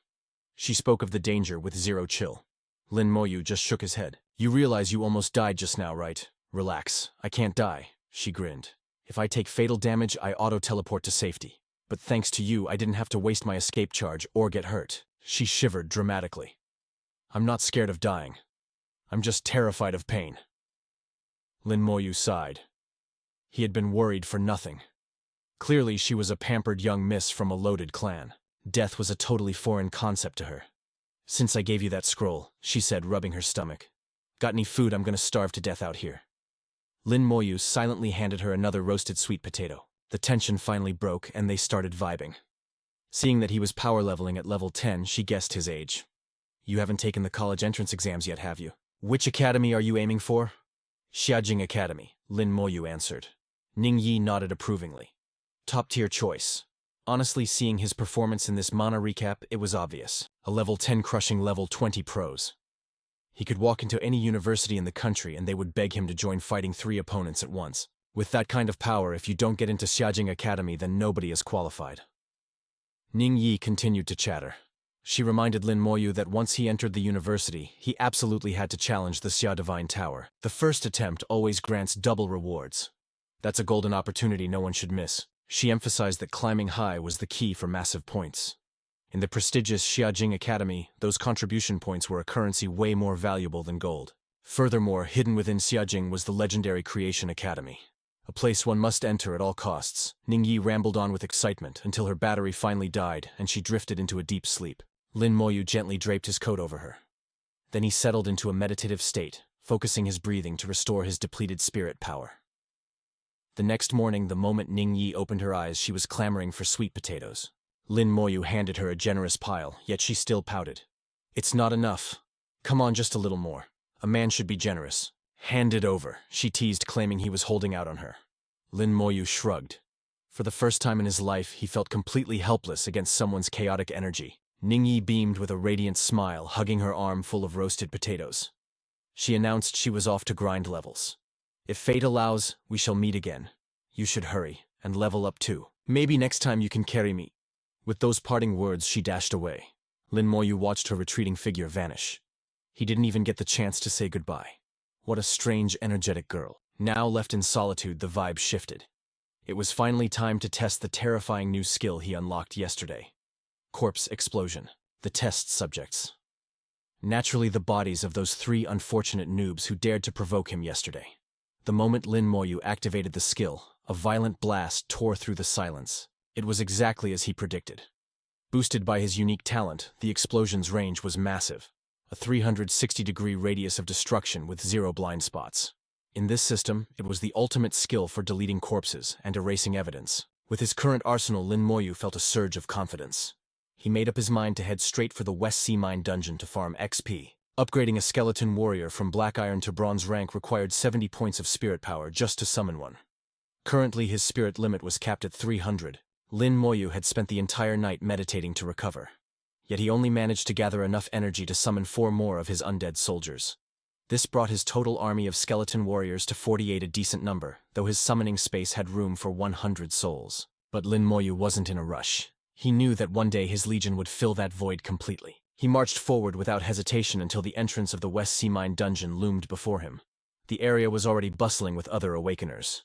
She spoke of the danger with zero chill. Lin Moyu just shook his head. You realize you almost died just now, right? Relax, I can't die, she grinned. If I take fatal damage, I auto-teleport to safety. But thanks to you, I didn't have to waste my escape charge or get hurt. She shivered dramatically. I'm not scared of dying. I'm just terrified of pain. Lin Moyu sighed. He had been worried for nothing. Clearly, she was a pampered young miss from a loaded clan. Death was a totally foreign concept to her. Since I gave you that scroll, she said, rubbing her stomach. Got any food? I'm gonna starve to death out here. Lin Moyu silently handed her another roasted sweet potato. The tension finally broke, and they started vibing. Seeing that he was power leveling at level 10, she guessed his age. You haven't taken the college entrance exams yet, have you? Which academy are you aiming for? Xiajing Academy, Lin Moyu answered. Ning Yi nodded approvingly. Top-tier choice. Honestly, seeing his performance in this mana recap, it was obvious. A level 10 crushing level 20 pros. He could walk into any university in the country and they would beg him to join, fighting 3 opponents at once. With that kind of power, if you don't get into Xiajing Academy, then nobody is qualified. Ning Yi continued to chatter. She reminded Lin Moyu that once he entered the university, he absolutely had to challenge the Xia Divine Tower. The first attempt always grants double rewards. That's a golden opportunity no one should miss. She emphasized that climbing high was the key for massive points. In the prestigious Xiajing Academy, those contribution points were a currency way more valuable than gold. Furthermore, hidden within Xiajing was the legendary Creation Academy, a place one must enter at all costs. Ningyi rambled on with excitement until her battery finally died and she drifted into a deep sleep. Lin Moyu gently draped his coat over her. Then he settled into a meditative state, focusing his breathing to restore his depleted spirit power. The next morning, the moment Ningyi opened her eyes, she was clamoring for sweet potatoes. Lin Moyu handed her a generous pile, yet she still pouted. "It's not enough. Come on, just a little more. A man should be generous." "Hand it over," she teased, claiming he was holding out on her. Lin Moyu shrugged. For the first time in his life, he felt completely helpless against someone's chaotic energy. Ningyi beamed with a radiant smile, hugging her arm full of roasted potatoes. She announced she was off to grind levels. "If fate allows, we shall meet again. You should hurry, and level up too. Maybe next time you can carry me." With those parting words, she dashed away. Lin Moyu watched her retreating figure vanish. He didn't even get the chance to say goodbye. What a strange, energetic girl. Now left in solitude, the vibe shifted. It was finally time to test the terrifying new skill he unlocked yesterday. Corpse explosion. The test subjects. Naturally, the bodies of those 3 unfortunate noobs who dared to provoke him yesterday. The moment Lin Moyu activated the skill, a violent blast tore through the silence. It was exactly as he predicted. Boosted by his unique talent, the explosion's range was massive. A 360-degree radius of destruction with 0 blind spots. In this system, it was the ultimate skill for deleting corpses and erasing evidence. With his current arsenal, Lin Moyu felt a surge of confidence. He made up his mind to head straight for the West Sea Mine dungeon to farm XP. Upgrading a skeleton warrior from black iron to bronze rank required 70 points of spirit power just to summon one. Currently, his spirit limit was capped at 300. Lin Moyu had spent the entire night meditating to recover. Yet he only managed to gather enough energy to summon 4 more of his undead soldiers. This brought his total army of skeleton warriors to 48, a decent number, though his summoning space had room for 100 souls. But Lin Moyu wasn't in a rush. He knew that one day his legion would fill that void completely. He marched forward without hesitation until the entrance of the West Sea Mine dungeon loomed before him. The area was already bustling with other awakeners.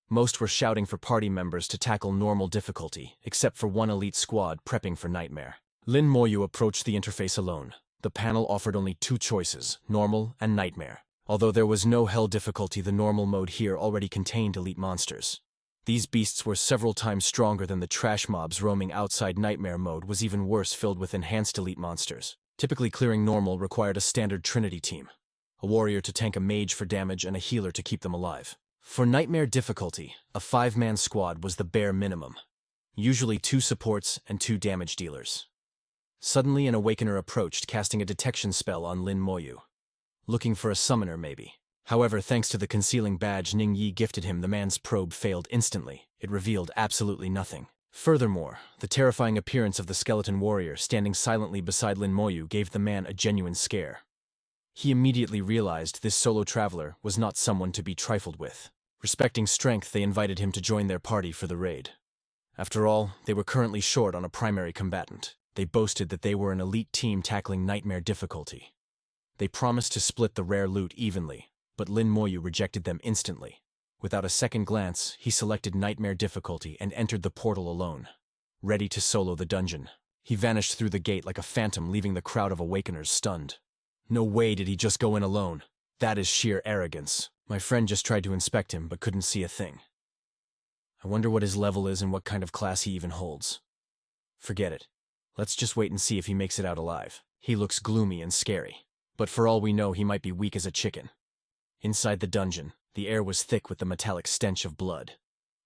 Most were shouting for party members to tackle normal difficulty, except for one elite squad prepping for nightmare. Lin Moyu approached the interface alone. The panel offered only 2 choices, normal and nightmare. Although there was no hell difficulty, the normal mode here already contained elite monsters. These beasts were several times stronger than the trash mobs roaming outside. Nightmare mode was even worse, filled with enhanced elite monsters. Typically, clearing normal required a standard trinity team. A warrior to tank a mage for damage and a healer to keep them alive. For nightmare difficulty, a 5-man squad was the bare minimum. Usually 2 supports and 2 damage dealers. Suddenly an awakener approached, casting a detection spell on Lin Moyu. Looking for a summoner, maybe. However, thanks to the concealing badge Ningyi gifted him, the man's probe failed instantly. It revealed absolutely nothing. Furthermore, the terrifying appearance of the skeleton warrior standing silently beside Lin Moyu gave the man a genuine scare. He immediately realized this solo traveler was not someone to be trifled with. Respecting strength, they invited him to join their party for the raid. After all, they were currently short on a primary combatant. They boasted that they were an elite team tackling nightmare difficulty. They promised to split the rare loot evenly, but Lin Moyu rejected them instantly. Without a second glance, he selected nightmare difficulty and entered the portal alone. Ready to solo the dungeon, he vanished through the gate like a phantom, leaving the crowd of awakeners stunned. No way did he just go in alone. That is sheer arrogance. My friend just tried to inspect him, but couldn't see a thing. I wonder what his level is and what kind of class he even holds. Forget it. Let's just wait and see if he makes it out alive. He looks gloomy and scary. But for all we know, he might be weak as a chicken. Inside the dungeon, the air was thick with the metallic stench of blood.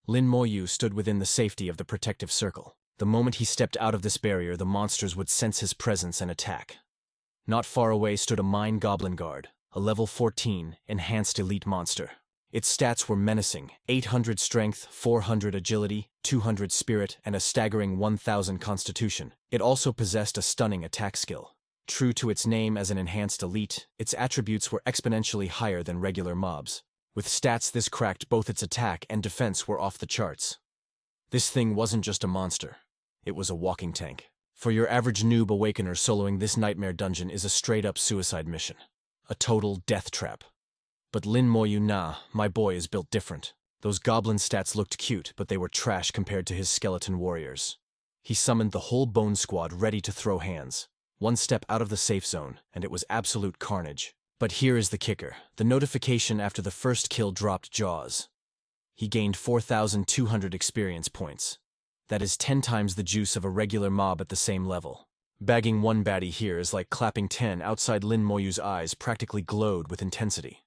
Lin Moyu stood within the safety of the protective circle. The moment he stepped out of this barrier, the monsters would sense his presence and attack. Not far away stood a mine goblin guard, a level 14, enhanced elite monster. Its stats were menacing: 800 strength, 400 agility, 200 spirit, and a staggering 1000 constitution. It also possessed a stunning attack skill. True to its name as an enhanced elite, its attributes were exponentially higher than regular mobs. With stats this cracked, both its attack and defense were off the charts. This thing wasn't just a monster. It was a walking tank. For your average noob awakener, soloing this nightmare dungeon is a straight-up suicide mission. A total death trap. But Lin Moyu, nah, my boy is built different. Those goblin stats looked cute, but they were trash compared to his skeleton warriors. He summoned the whole bone squad ready to throw hands. One step out of the safe zone, and it was absolute carnage. But here is the kicker. The notification after the first kill dropped jaws. He gained 4,200 experience points. That is 10 times the juice of a regular mob at the same level. Bagging one baddie here is like clapping 10 outside Lin Moyu's eyes practically glowed with intensity.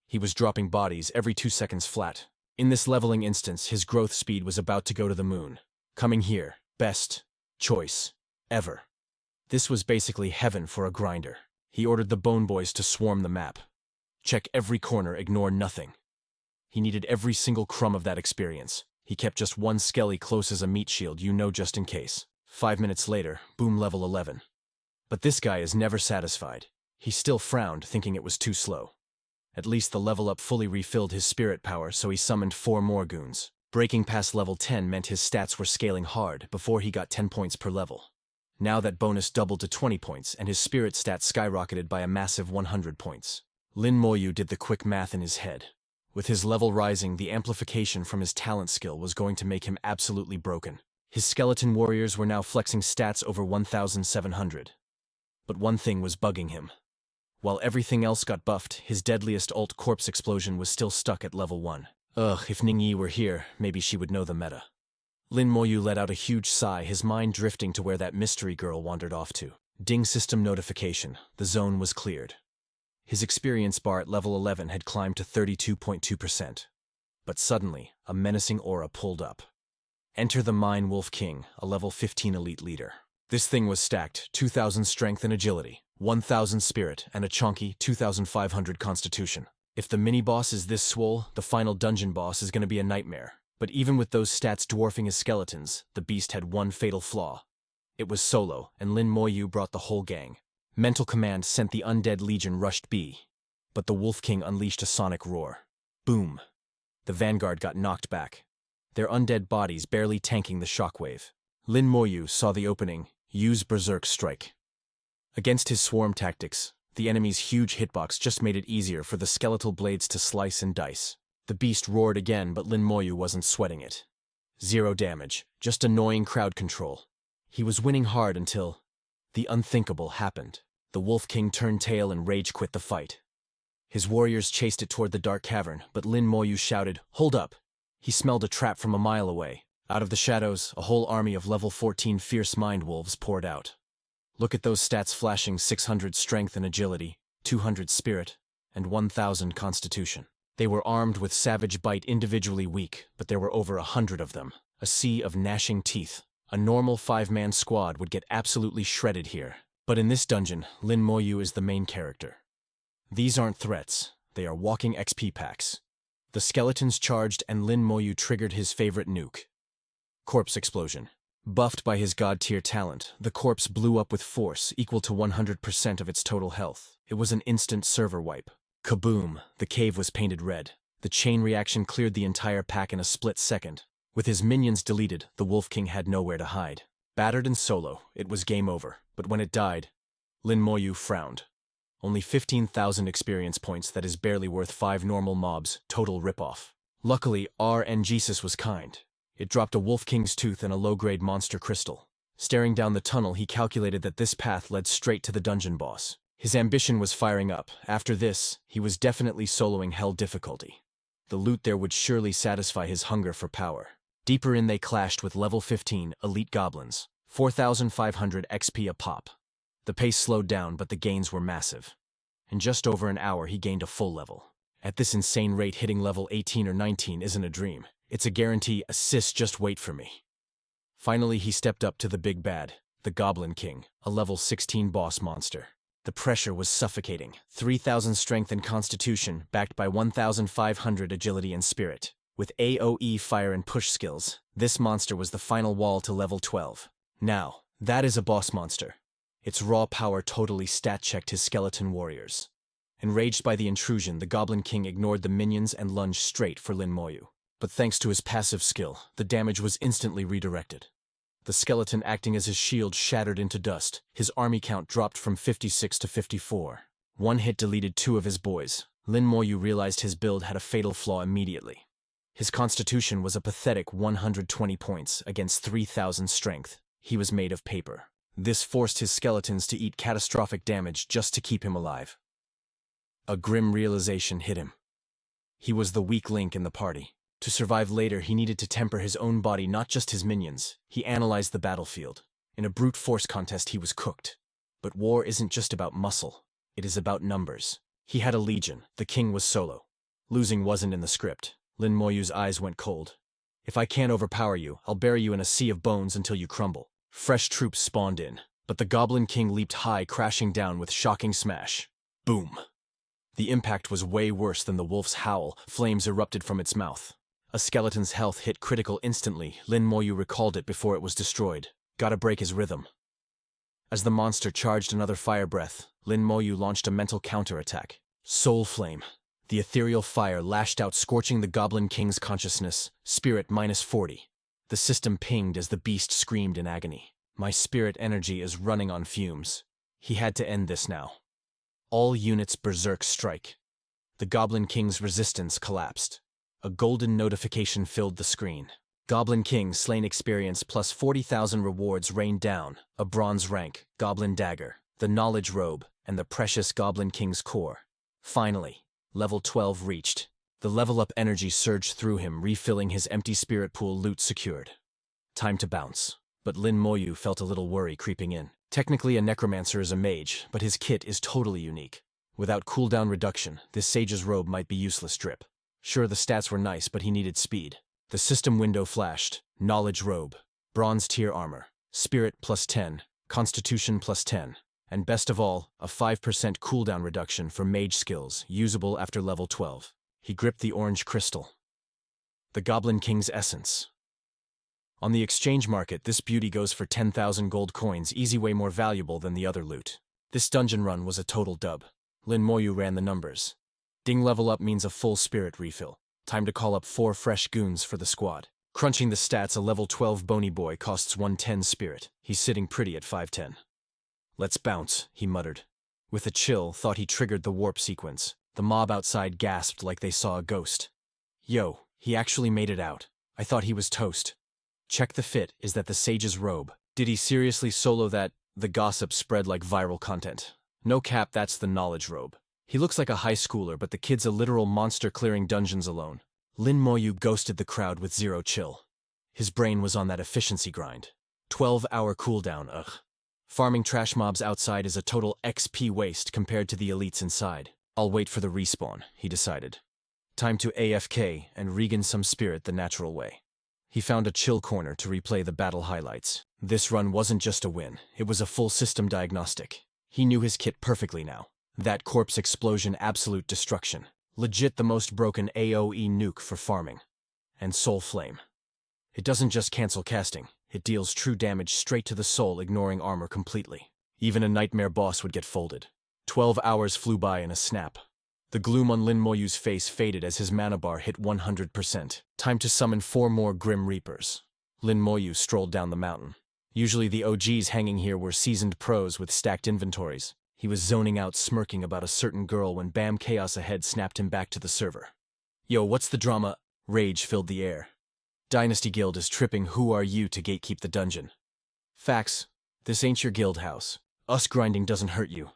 He was dropping bodies every 2 seconds flat. In this leveling instance, his growth speed was about to go to the moon. Coming here, best choice ever. This was basically heaven for a grinder. He ordered the Bone Boys to swarm the map. Check every corner, ignore nothing. He needed every single crumb of that experience. He kept just one skelly close as a meat shield, just in case. 5 minutes later, boom, level 11. But this guy is never satisfied. He still frowned, thinking it was too slow. At least the level up fully refilled his spirit power, so he summoned 4 more goons. Breaking past level 10 meant his stats were scaling hard before he got 10 points per level. Now that bonus doubled to 20 points, and his spirit stats skyrocketed by a massive 100 points. Lin Moyu did the quick math in his head. With his level rising, the amplification from his talent skill was going to make him absolutely broken. His skeleton warriors were now flexing stats over 1,700. But one thing was bugging him. While everything else got buffed, his deadliest ult corpse explosion was still stuck at level 1. Ugh, if Ningyi were here, maybe she would know the meta. Lin Moyu let out a huge sigh, his mind drifting to where that mystery girl wandered off to. Ding system notification. The zone was cleared. His experience bar at level 11 had climbed to 32.2%. But suddenly, a menacing aura pulled up. Enter the Mine Wolf King, a level 15 elite leader. This thing was stacked, 2,000 strength and agility, 1,000 spirit, and a chonky 2,500 constitution. If the mini-boss is this swole, the final dungeon boss is going to be a nightmare. But even with those stats dwarfing his skeletons, the beast had one fatal flaw. It was solo, and Lin Moyu brought the whole gang. Mental command sent the undead legion rushed B. But the Wolf King unleashed a sonic roar. Boom. The vanguard got knocked back, their undead bodies barely tanking the shockwave. Lin Moyu saw the opening, use Berserk Strike. Against his swarm tactics, the enemy's huge hitbox just made it easier for the skeletal blades to slice and dice. The beast roared again, but Lin Moyu wasn't sweating it. 0 damage, just annoying crowd control. He was winning hard until the unthinkable happened. The Wolf King turned tail and rage quit the fight. His warriors chased it toward the dark cavern, but Lin Moyu shouted, "Hold up!" He smelled a trap from a mile away. Out of the shadows, a whole army of level 14 fierce mind wolves poured out. Look at those stats flashing: 600 strength and agility, 200 spirit, and 1,000 constitution. They were armed with savage bite, individually weak, but there were over 100 of them. A sea of gnashing teeth. A normal 5-man squad would get absolutely shredded here. But in this dungeon, Lin Moyu is the main character. These aren't threats, they are walking XP packs. The skeletons charged and Lin Moyu triggered his favorite nuke. Corpse explosion. Buffed by his god-tier talent, the corpse blew up with force equal to 100% of its total health. It was an instant server wipe. Kaboom! The cave was painted red. The chain reaction cleared the entire pack in a split second. With his minions deleted, the Wolf King had nowhere to hide. Battered and solo, it was game over. But when it died, Lin Moyu frowned. Only 15,000 experience points, that is barely worth 5 normal mobs, total ripoff. Luckily, RNGesus was kind. It dropped a Wolf King's tooth and a low-grade monster crystal. Staring down the tunnel, he calculated that this path led straight to the dungeon boss. His ambition was firing up. After this, he was definitely soloing hell difficulty. The loot there would surely satisfy his hunger for power. Deeper in, they clashed with level 15 elite goblins. 4,500 XP a pop. The pace slowed down, but the gains were massive. In just over an hour, he gained a full level. At this insane rate, hitting level 18 or 19 isn't a dream. It's a guarantee. Assist, just wait for me. Finally, he stepped up to the big bad, the Goblin King, a level 16 boss monster. The pressure was suffocating. 3,000 strength and constitution, backed by 1,500 agility and spirit. With AoE fire and push skills, this monster was the final wall to level 12. Now, that is a boss monster. Its raw power totally stat-checked his skeleton warriors. Enraged by the intrusion, the Goblin King ignored the minions and lunged straight for Lin Moyu. But thanks to his passive skill, the damage was instantly redirected. The skeleton acting as his shield shattered into dust. His army count dropped from 56 to 54. One hit deleted 2 of his boys. Lin Moyu realized his build had a fatal flaw immediately. His constitution was a pathetic 120 points against 3,000 strength. He was made of paper. This forced his skeletons to eat catastrophic damage just to keep him alive. A grim realization hit him. He was the weak link in the party. To survive later, he needed to temper his own body, not just his minions. He analyzed the battlefield. In a brute force contest, he was cooked. But war isn't just about muscle. It is about numbers. He had a legion. The king was solo. Losing wasn't in the script. Lin Moyu's eyes went cold. If I can't overpower you, I'll bury you in a sea of bones until you crumble. Fresh troops spawned in, but the Goblin King leaped high, crashing down with shocking smash. Boom! The impact was way worse than the wolf's howl. Flames erupted from its mouth. A skeleton's health hit critical instantly. Lin Moyu recalled it before it was destroyed. Gotta break his rhythm. As the monster charged another fire breath, Lin Moyu launched a mental counterattack. Soul Flame. The ethereal fire lashed out, scorching the Goblin King's consciousness. Spirit -40. The system pinged as the beast screamed in agony. My spirit energy is running on fumes. He had to end this now. All units berserk strike. The Goblin King's resistance collapsed. A golden notification filled the screen. Goblin King slain experience plus 40,000 rewards rained down. A bronze rank, Goblin Dagger, the Knowledge Robe, and the precious Goblin King's core. Finally, level 12 reached. The level-up energy surged through him, refilling his empty spirit pool. Loot secured. Time to bounce. But Lin Moyu felt a little worry creeping in. Technically, a necromancer is a mage, but his kit is totally unique. Without cooldown reduction, this sage's robe might be useless drip. Sure, the stats were nice, but he needed speed. The system window flashed. Knowledge Robe. Bronze tier armor. Spirit +10. Constitution +10. And best of all, a 5% cooldown reduction for mage skills, usable after level 12. He gripped the orange crystal. The Goblin King's essence. On the exchange market, this beauty goes for 10,000 gold coins, easy way more valuable than the other loot. This dungeon run was a total dub. Lin Moyu ran the numbers. Ding level up means a full spirit refill. Time to call up 4 fresh goons for the squad. Crunching the stats, a level 12 bony boy costs 110 spirit. He's sitting pretty at 510. Let's bounce, he muttered. With a chill, thought he triggered the warp sequence. The mob outside gasped like they saw a ghost. Yo, he actually made it out. I thought he was toast. Check the fit, is that the sage's robe? Did he seriously solo that? The gossip spread like viral content. No cap, that's the knowledge robe. He looks like a high schooler, but the kid's a literal monster clearing dungeons alone. Lin Moyu ghosted the crowd with zero chill. His brain was on that efficiency grind. 12-hour cooldown, ugh. Farming trash mobs outside is a total XP waste compared to the elites inside. I'll wait for the respawn, he decided. Time to AFK and regain some spirit the natural way. He found a chill corner to replay the battle highlights. This run wasn't just a win, it was a full system diagnostic. He knew his kit perfectly now. That corpse explosion, absolute destruction. Legit the most broken AoE nuke for farming. And Soul Flame. It doesn't just cancel casting, it deals true damage straight to the soul, ignoring armor completely. Even a nightmare boss would get folded. 12 hours flew by in a snap. The gloom on Lin Moyu's face faded as his mana bar hit 100%. Time to summon 4 more Grim Reapers. Lin Moyu strolled down the mountain. Usually the OGs hanging here were seasoned pros with stacked inventories. He was zoning out, smirking about a certain girl when bam, chaos ahead snapped him back to the server. Yo, what's the drama? Rage filled the air. Dynasty Guild is tripping. Who are you to gatekeep the dungeon? Facts. This ain't your guild house. Us grinding doesn't hurt you.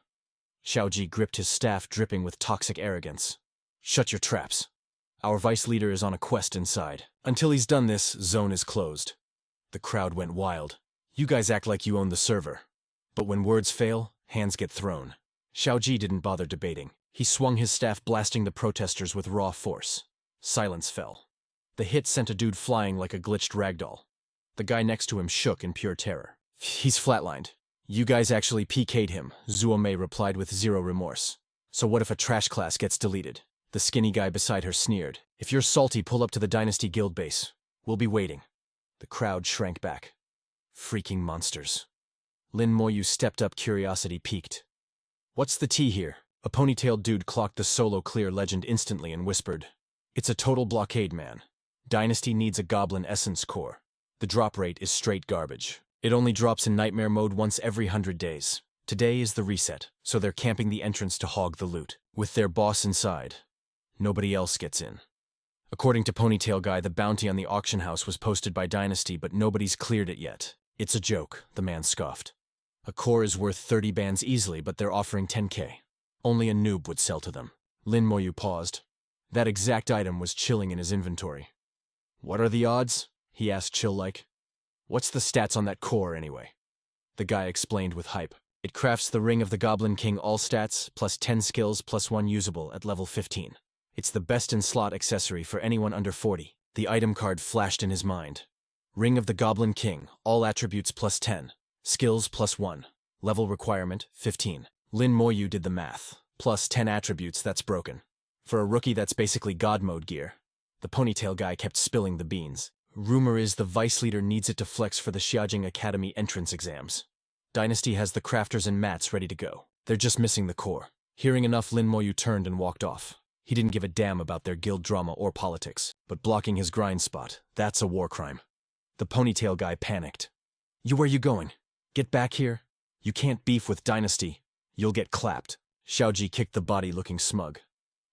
Xiaoji gripped his staff, dripping with toxic arrogance. Shut your traps. Our vice leader is on a quest inside. Until he's done this, zone is closed. The crowd went wild. You guys act like you own the server. But when words fail, hands get thrown. Xiaoji didn't bother debating. He swung his staff, blasting the protesters with raw force. Silence fell. The hit sent a dude flying like a glitched ragdoll. The guy next to him shook in pure terror. He's flatlined. You guys actually PK'd him, Zuomei replied with zero remorse. So what if a trash class gets deleted? The skinny guy beside her sneered. If you're salty, pull up to the Dynasty Guild base. We'll be waiting. The crowd shrank back. Freaking monsters. Lin Moyu stepped up, curiosity piqued. What's the tea here? A ponytailed dude clocked the solo clear legend instantly and whispered. It's a total blockade, man. Dynasty needs a goblin essence core. The drop rate is straight garbage. It only drops in nightmare mode once every 100 days. Today is the reset, so they're camping the entrance to hog the loot. With their boss inside, nobody else gets in. According to Ponytail Guy, the bounty on the auction house was posted by Dynasty, but nobody's cleared it yet. It's a joke, the man scoffed. A core is worth 30 bands easily, but they're offering 10k. Only a noob would sell to them. Lin Moyu paused. That exact item was chilling in his inventory. What are the odds? He asked chill-like. What's the stats on that core, anyway? The guy explained with hype. It crafts the Ring of the Goblin King all stats, plus 10 skills, plus 1 usable at level 15. It's the best in slot accessory for anyone under 40. The item card flashed in his mind. Ring of the Goblin King, all attributes plus 10. Skills plus 1. Level requirement, 15. Lin Moyu did the math. Plus 10 attributes, that's broken. For a rookie, that's basically God mode gear. The Ponytail Guy kept spilling the beans. Rumor is the vice leader needs it to flex for the Xiaojing Academy entrance exams. Dynasty has the crafters and mats ready to go. They're just missing the core. Hearing enough, Lin Moyu turned and walked off. He didn't give a damn about their guild drama or politics, but blocking his grind spot, that's a war crime. The Ponytail Guy panicked. Where you going? Get back here. You can't beef with Dynasty. You'll get clapped. Xiaoji kicked the body, looking smug.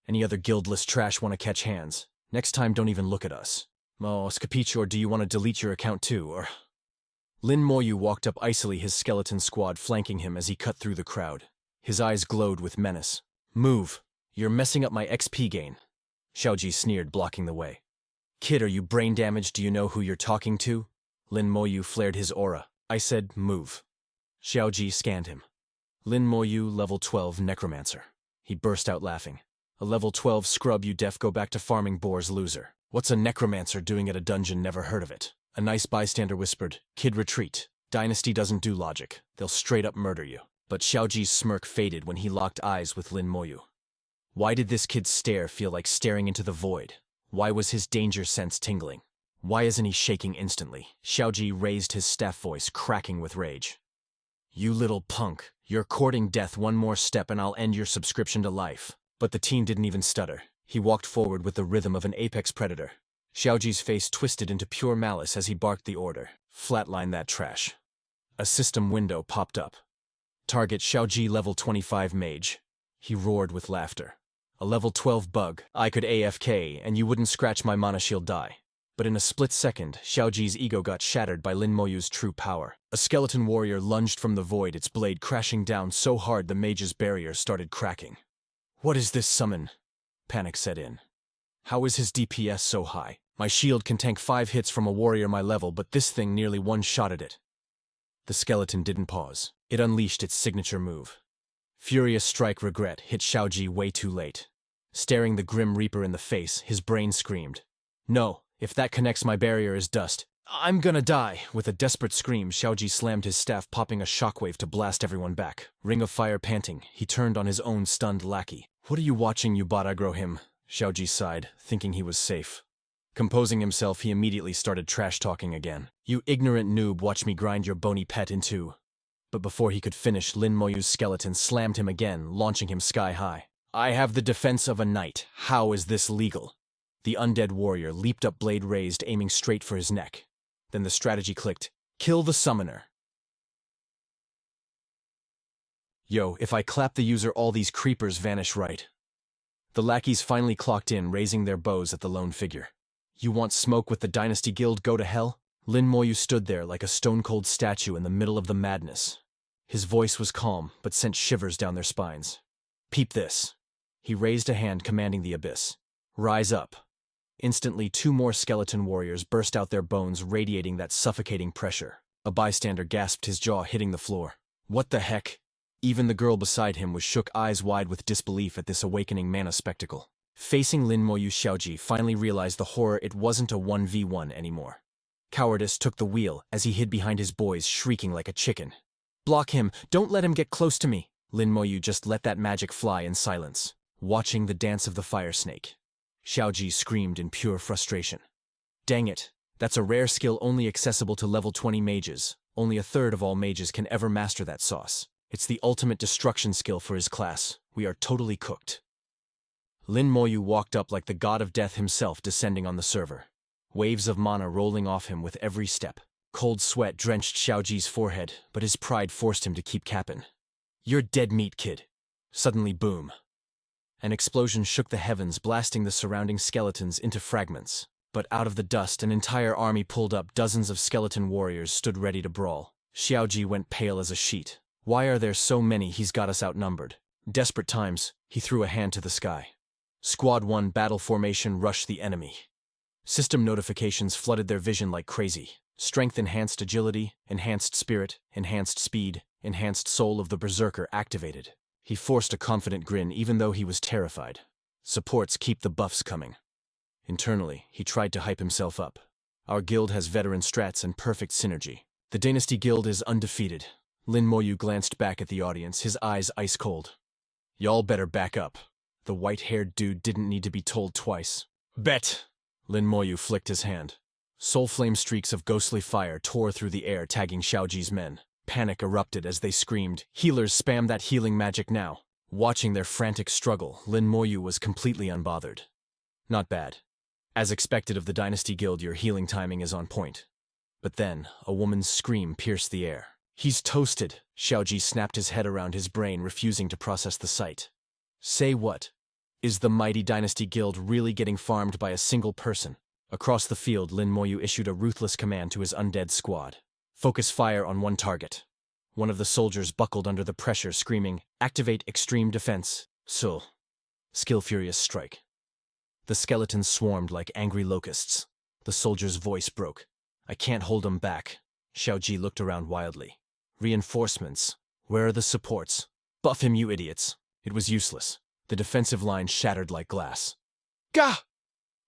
Any other guildless trash want to catch hands? Next time, don't even look at us. Oh, Scapiche, or do you want to delete your account too, or... Lin Moyu walked up icily, his skeleton squad flanking him as he cut through the crowd. His eyes glowed with menace. Move. You're messing up my XP gain. Xiaoji sneered, blocking the way. Kid, are you brain damaged? Do you know who you're talking to? Lin Moyu flared his aura. I said, move. Xiaoji scanned him. Lin Moyu, level 12 necromancer. He burst out laughing. A level 12 scrub, you deaf, go back to farming boars, loser. What's a necromancer doing at a dungeon? Never heard of it. A nice bystander whispered, kid, retreat. Dynasty doesn't do logic. They'll straight up murder you. But Xiaoji's smirk faded when he locked eyes with Lin Moyu. Why did this kid's stare feel like staring into the void? Why was his danger sense tingling? Why isn't he shaking instantly? Xiaoji raised his staff voice, cracking with rage. You little punk. You're courting death. One more step and I'll end your subscription to life. But the teen didn't even stutter. He walked forward with the rhythm of an apex predator. Xiaoji's face twisted into pure malice as he barked the order. Flatline that trash. A system window popped up. Target Xiaoji, level 25 mage. He roared with laughter. A level 12 bug. I could AFK and you wouldn't scratch my mana shield die. But in a split second, Xiaoji's ego got shattered by Lin Moyu's true power. A skeleton warrior lunged from the void, its blade crashing down so hard the mage's barrier started cracking. What is this summon? Panic set in. How is his DPS so high? My shield can tank 5 hits from a warrior my level, but this thing nearly one-shotted it. The skeleton didn't pause. It unleashed its signature move. Furious Strike Regret hit Xiaoji way too late. Staring the Grim Reaper in the face, his brain screamed. No, if that connects, my barrier is dust. I'm gonna die. With a desperate scream, Xiaoji slammed his staff, popping a shockwave to blast everyone back. Ring of Fire panting, he turned on his own stunned lackey. What are you watching, you bot? Aggro him. Xiaoji sighed, thinking he was safe. Composing himself, he immediately started trash-talking again. You ignorant noob, watch me grind your bony pet in two. But before he could finish, Lin Moyu's skeleton slammed him again, launching him sky-high. I have the defense of a knight. How is this legal? The undead warrior leaped up, blade raised, aiming straight for his neck. Then the strategy clicked. Kill the summoner. Yo, if I clap the user, all these creepers vanish, right? The lackeys finally clocked in, raising their bows at the lone figure. You want smoke with the Dynasty Guild? Go to hell? Lin Moyu stood there like a stone-cold statue in the middle of the madness. His voice was calm, but sent shivers down their spines. Peep this. He raised a hand, commanding the abyss. Rise up. Instantly, 2 more skeleton warriors burst out, their bones radiating that suffocating pressure. A bystander gasped, his jaw hitting the floor. What the heck? Even the girl beside him was shook, eyes wide with disbelief at this awakening mana spectacle. Facing Lin Moyu, Xiaoji finally realized the horror. It wasn't a 1v1 anymore. Cowardice took the wheel as he hid behind his boys, shrieking like a chicken. Block him! Don't let him get close to me! Lin Moyu just let that magic fly in silence, watching the dance of the fire snake. Xiaoji screamed in pure frustration. Dang it! That's a rare skill only accessible to level 20 mages. Only a third of all mages can ever master that sauce. It's the ultimate destruction skill for his class. We are totally cooked. Lin Moyu walked up like the god of death himself, descending on the server. Waves of mana rolling off him with every step. Cold sweat drenched Xiaoji's forehead, but his pride forced him to keep capping. You're dead meat, kid. Suddenly, boom. An explosion shook the heavens, blasting the surrounding skeletons into fragments. But out of the dust, an entire army pulled up. Dozens of skeleton warriors stood ready to brawl. Xiaoji went pale as a sheet. Why are there so many? He's got us outnumbered. Desperate times, he threw a hand to the sky. Squad 1 battle formation rushed the enemy. System notifications flooded their vision like crazy. Strength enhanced agility, enhanced spirit, enhanced speed, enhanced soul of the berserker activated. He forced a confident grin even though he was terrified. Supports keep the buffs coming. Internally, he tried to hype himself up. Our guild has veteran strats and perfect synergy. The Dynasty Guild is undefeated. Lin Moyu glanced back at the audience, his eyes ice cold. Y'all better back up. The white-haired dude didn't need to be told twice. Bet! Lin Moyu flicked his hand. Soul flame streaks of ghostly fire tore through the air, tagging Xiaoji's men. Panic erupted as they screamed, "Healers, spam that healing magic now!" Watching their frantic struggle, Lin Moyu was completely unbothered. Not bad. As expected of the Dynasty Guild, your healing timing is on point. But then, a woman's scream pierced the air. He's toasted! Xiaoji snapped his head around his brain, refusing to process the sight. Say what? Is the mighty Dynasty Guild really getting farmed by a single person? Across the field, Lin Moyu issued a ruthless command to his undead squad. Focus fire on one target. One of the soldiers buckled under the pressure, screaming, "Activate extreme defense. So. Skill furious strike." The skeletons swarmed like angry locusts. The soldier's voice broke. "I can't hold them back." Xiaoji looked around wildly. "Reinforcements. Where are the supports? Buff him, you idiots." It was useless. The defensive line shattered like glass. Gah!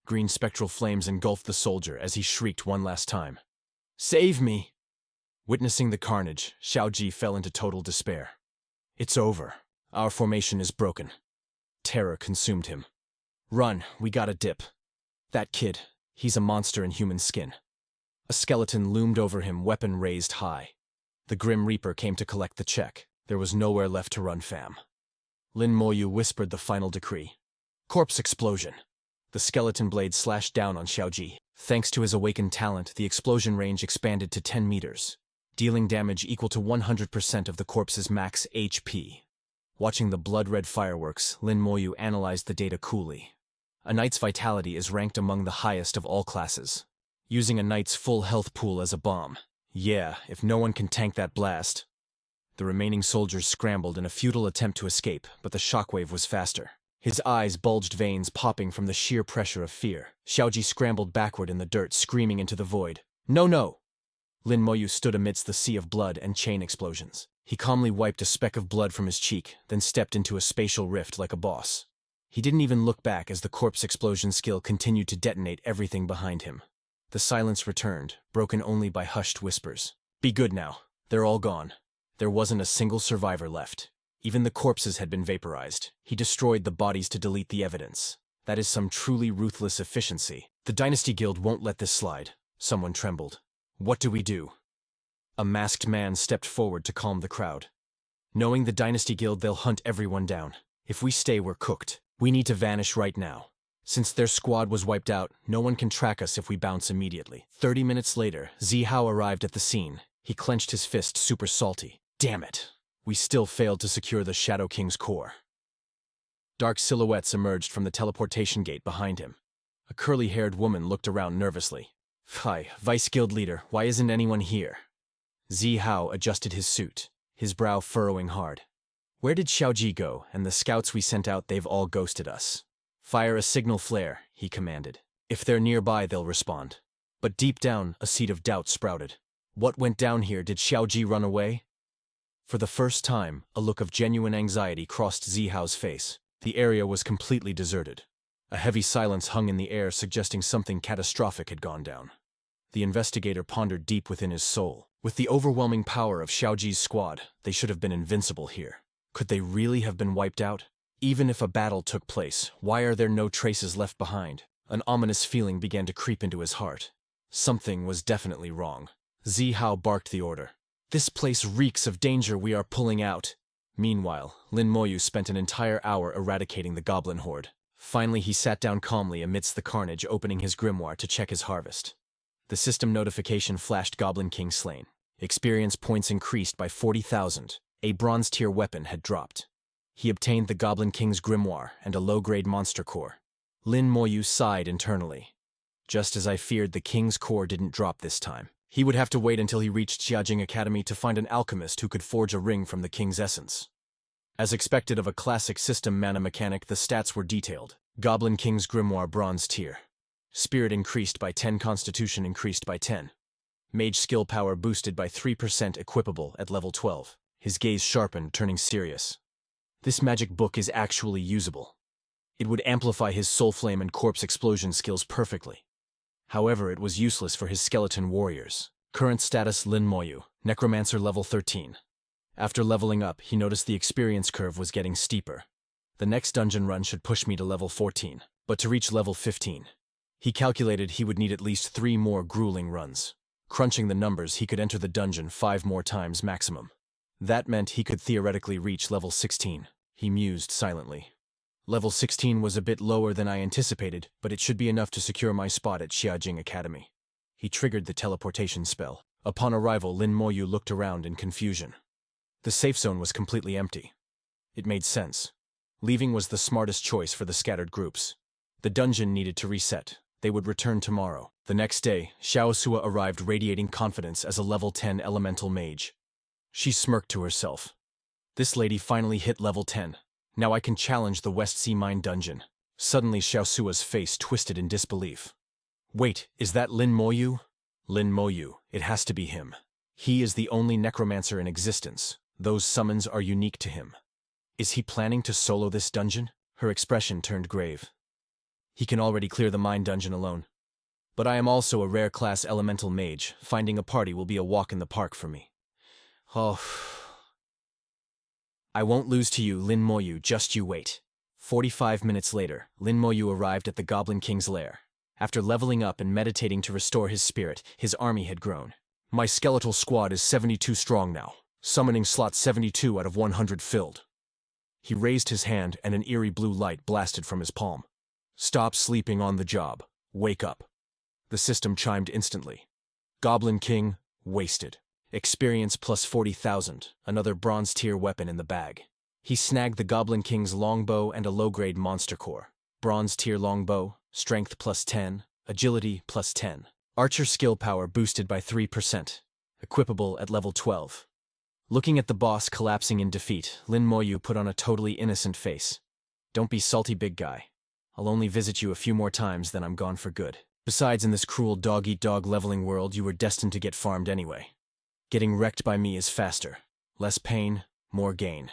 Green spectral flames engulfed the soldier as he shrieked one last time. "Save me!" Witnessing the carnage, Xiaoji fell into total despair. It's over. Our formation is broken. Terror consumed him. "Run, we gotta dip." That kid, he's a monster in human skin. A skeleton loomed over him, weapon raised high. The Grim Reaper came to collect the check. There was nowhere left to run, fam. Lin Moyu whispered the final decree. Corpse explosion. The skeleton blade slashed down on Xiaoji. Thanks to his awakened talent, the explosion range expanded to 10 meters, dealing damage equal to 100% of the corpse's max HP. Watching the blood-red fireworks, Lin Moyu analyzed the data coolly. A knight's vitality is ranked among the highest of all classes. Using a knight's full health pool as a bomb. Yeah, if no one can tank that blast. The remaining soldiers scrambled in a futile attempt to escape, but the shockwave was faster. His eyes bulged, veins popping from the sheer pressure of fear. Xiaoji scrambled backward in the dirt, screaming into the void. "No, no!" Lin Moyu stood amidst the sea of blood and chain explosions. He calmly wiped a speck of blood from his cheek, then stepped into a spatial rift like a boss. He didn't even look back as the corpse explosion skill continued to detonate everything behind him. The silence returned, broken only by hushed whispers. "Be good now. They're all gone." There wasn't a single survivor left. Even the corpses had been vaporized. He destroyed the bodies to delete the evidence. That is some truly ruthless efficiency. The Dynasty Guild won't let this slide. Someone trembled. "What do we do?" A masked man stepped forward to calm the crowd. "Knowing the Dynasty Guild, they'll hunt everyone down. If we stay, we're cooked. We need to vanish right now. Since their squad was wiped out, no one can track us if we bounce immediately." 30 minutes later, Zihao arrived at the scene. He clenched his fist, super salty. Damn it. We still failed to secure the Shadow King's core. Dark silhouettes emerged from the teleportation gate behind him. A curly-haired woman looked around nervously. "Hi, Vice Guild Leader, why isn't anyone here?" Zihao adjusted his suit, his brow furrowing hard. "Where did Xiaoji go, and the scouts we sent out? They've all ghosted us." "Fire a signal flare," he commanded. "If they're nearby, they'll respond." But deep down, a seed of doubt sprouted. What went down here? Did Xiaoji run away? For the first time, a look of genuine anxiety crossed Zihao's face. The area was completely deserted. A heavy silence hung in the air, suggesting something catastrophic had gone down. The investigator pondered deep within his soul. With the overwhelming power of Xiaoji's squad, they should have been invincible here. Could they really have been wiped out? Even if a battle took place, why are there no traces left behind? An ominous feeling began to creep into his heart. Something was definitely wrong. Zihao barked the order. "This place reeks of danger, we are pulling out." Meanwhile, Lin Moyu spent an entire hour eradicating the goblin horde. Finally, he sat down calmly amidst the carnage, opening his grimoire to check his harvest. The system notification flashed Goblin King slain. Experience points increased by 40,000. A bronze-tier weapon had dropped. He obtained the Goblin King's grimoire and a low-grade monster core. Lin Moyu sighed internally. Just as I feared, the king's core didn't drop this time. He would have to wait until he reached Xiajing Academy to find an alchemist who could forge a ring from the king's essence. As expected of a classic system mana mechanic, the stats were detailed. Goblin King's grimoire bronze tier. Spirit increased by 10, Constitution increased by 10. Mage skill power boosted by 3%, equipable at level 12. His gaze sharpened, turning serious. This magic book is actually usable. It would amplify his soul flame and corpse explosion skills perfectly. However, it was useless for his skeleton warriors. Current status: Lin Moyu, Necromancer level 13. After leveling up, he noticed the experience curve was getting steeper. The next dungeon run should push me to level 14, but to reach level 15, he calculated he would need at least 3 more grueling runs. Crunching the numbers, he could enter the dungeon 5 more times maximum. That meant he could theoretically reach level 16. He mused silently. Level 16 was a bit lower than I anticipated, but it should be enough to secure my spot at Xiajing Academy. He triggered the teleportation spell. Upon arrival, Lin Moyu looked around in confusion. The safe zone was completely empty. It made sense. Leaving was the smartest choice for the scattered groups. The dungeon needed to reset. They would return tomorrow. The next day, Xiaosua arrived radiating confidence as a level 10 elemental mage. She smirked to herself. This lady finally hit level 10. Now I can challenge the West Sea Mine dungeon. Suddenly Xiaosua's face twisted in disbelief. Wait, is that Lin Moyu? Lin Moyu, it has to be him. He is the only necromancer in existence. Those summons are unique to him. Is he planning to solo this dungeon? Her expression turned grave. He can already clear the mine dungeon alone. But I am also a rare class elemental mage. Finding a party will be a walk in the park for me. Oh. I won't lose to you, Lin Moyu, just you wait. 45 minutes later, Lin Moyu arrived at the Goblin King's lair. After leveling up and meditating to restore his spirit, his army had grown. My skeletal squad is 72 strong now. Summoning slot 72 out of 100 filled. He raised his hand and an eerie blue light blasted from his palm. Stop sleeping on the job. Wake up. The system chimed instantly. Goblin King, wasted. Experience plus 40,000, another bronze tier weapon in the bag. He snagged the Goblin King's longbow and a low-grade monster core. Bronze tier longbow, strength plus 10, agility plus 10. Archer skill power boosted by 3%. Equipable at level 12. Looking at the boss collapsing in defeat, Lin Moyu put on a totally innocent face. Don't be salty, big guy. I'll only visit you a few more times, then I'm gone for good. Besides, in this cruel dog-eat-dog leveling world, you were destined to get farmed anyway. Getting wrecked by me is faster. Less pain, more gain.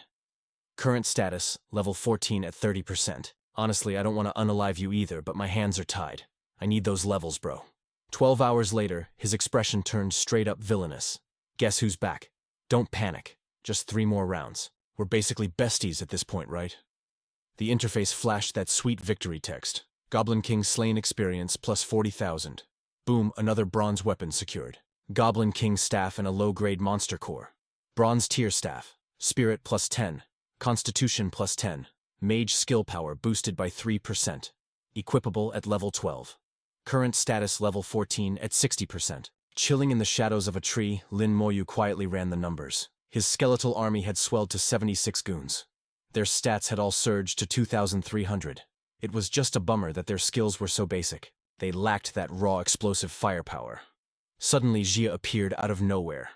Current status, level 14 at 30%. Honestly, I don't want to unalive you either, but my hands are tied. I need those levels, bro. 12 hours later, his expression turned straight up villainous. Guess who's back? Don't panic. Just 3 more rounds. We're basically besties at this point, right? The interface flashed that sweet victory text. Goblin King slain experience plus 40,000. Boom, another bronze weapon secured. Goblin King staff and a low-grade monster core. Bronze tier staff. Spirit plus 10. Constitution plus 10. Mage skill power boosted by 3%. Equipable at level 12. Current status level 14 at 60%. Chilling in the shadows of a tree, Lin Moyu quietly ran the numbers. His skeletal army had swelled to 76 goons. Their stats had all surged to 2,300. It was just a bummer that their skills were so basic. They lacked that raw explosive firepower. Suddenly Jia appeared out of nowhere.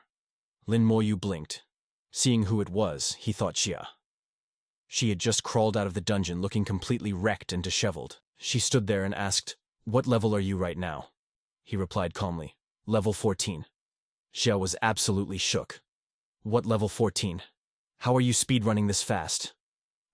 Lin Moyu blinked. Seeing who it was, he thought Jia. She had just crawled out of the dungeon looking completely wrecked and disheveled. She stood there and asked, "What level are you right now?" He replied calmly, "Level 14. Jia was absolutely shook. "What level 14? How are you speedrunning this fast?"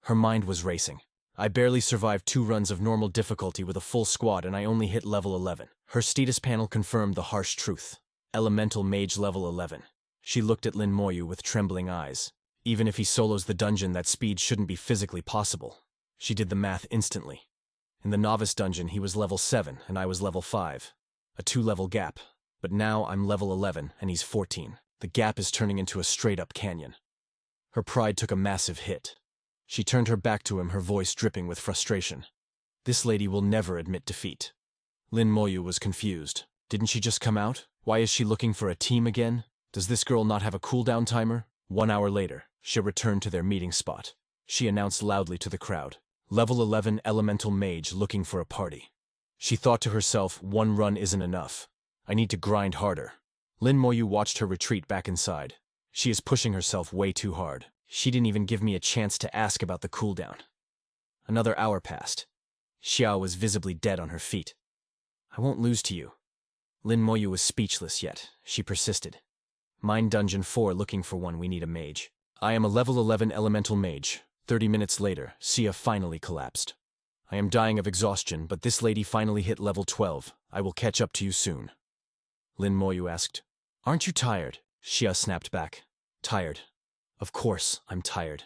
Her mind was racing. "I barely survived 2 runs of normal difficulty with a full squad and I only hit level 11. Her status panel confirmed the harsh truth. Elemental Mage level 11. She looked at Lin Moyu with trembling eyes. Even if he solos the dungeon, that speed shouldn't be physically possible. She did the math instantly. In the novice dungeon, he was level 7 and I was level 5. A 2-level gap. But now I'm level 11 and he's 14. The gap is turning into a straight-up canyon. Her pride took a massive hit. She turned her back to him, her voice dripping with frustration. This lady will never admit defeat. Lin Moyu was confused. Didn't she just come out? Why is she looking for a team again? Does this girl not have a cooldown timer? 1 hour later, she returned to their meeting spot. she announced loudly to the crowd. Level 11 elemental mage looking for a party. She thought to herself, one run isn't enough. I need to grind harder. Lin Moyu watched her retreat back inside. She is pushing herself way too hard. She didn't even give me a chance to ask about the cooldown. Another hour passed. Xiao was visibly dead on her feet. I won't lose to you. Lin Moyu was speechless, yet she persisted. Mine Dungeon 4 looking for one, we need a mage. I am a level 11 elemental mage. 30 minutes later, Sia finally collapsed. I am dying of exhaustion, but this lady finally hit level 12. I will catch up to you soon. Lin Moyu asked. Aren't you tired? Xia snapped back. Tired. Of course, I'm tired.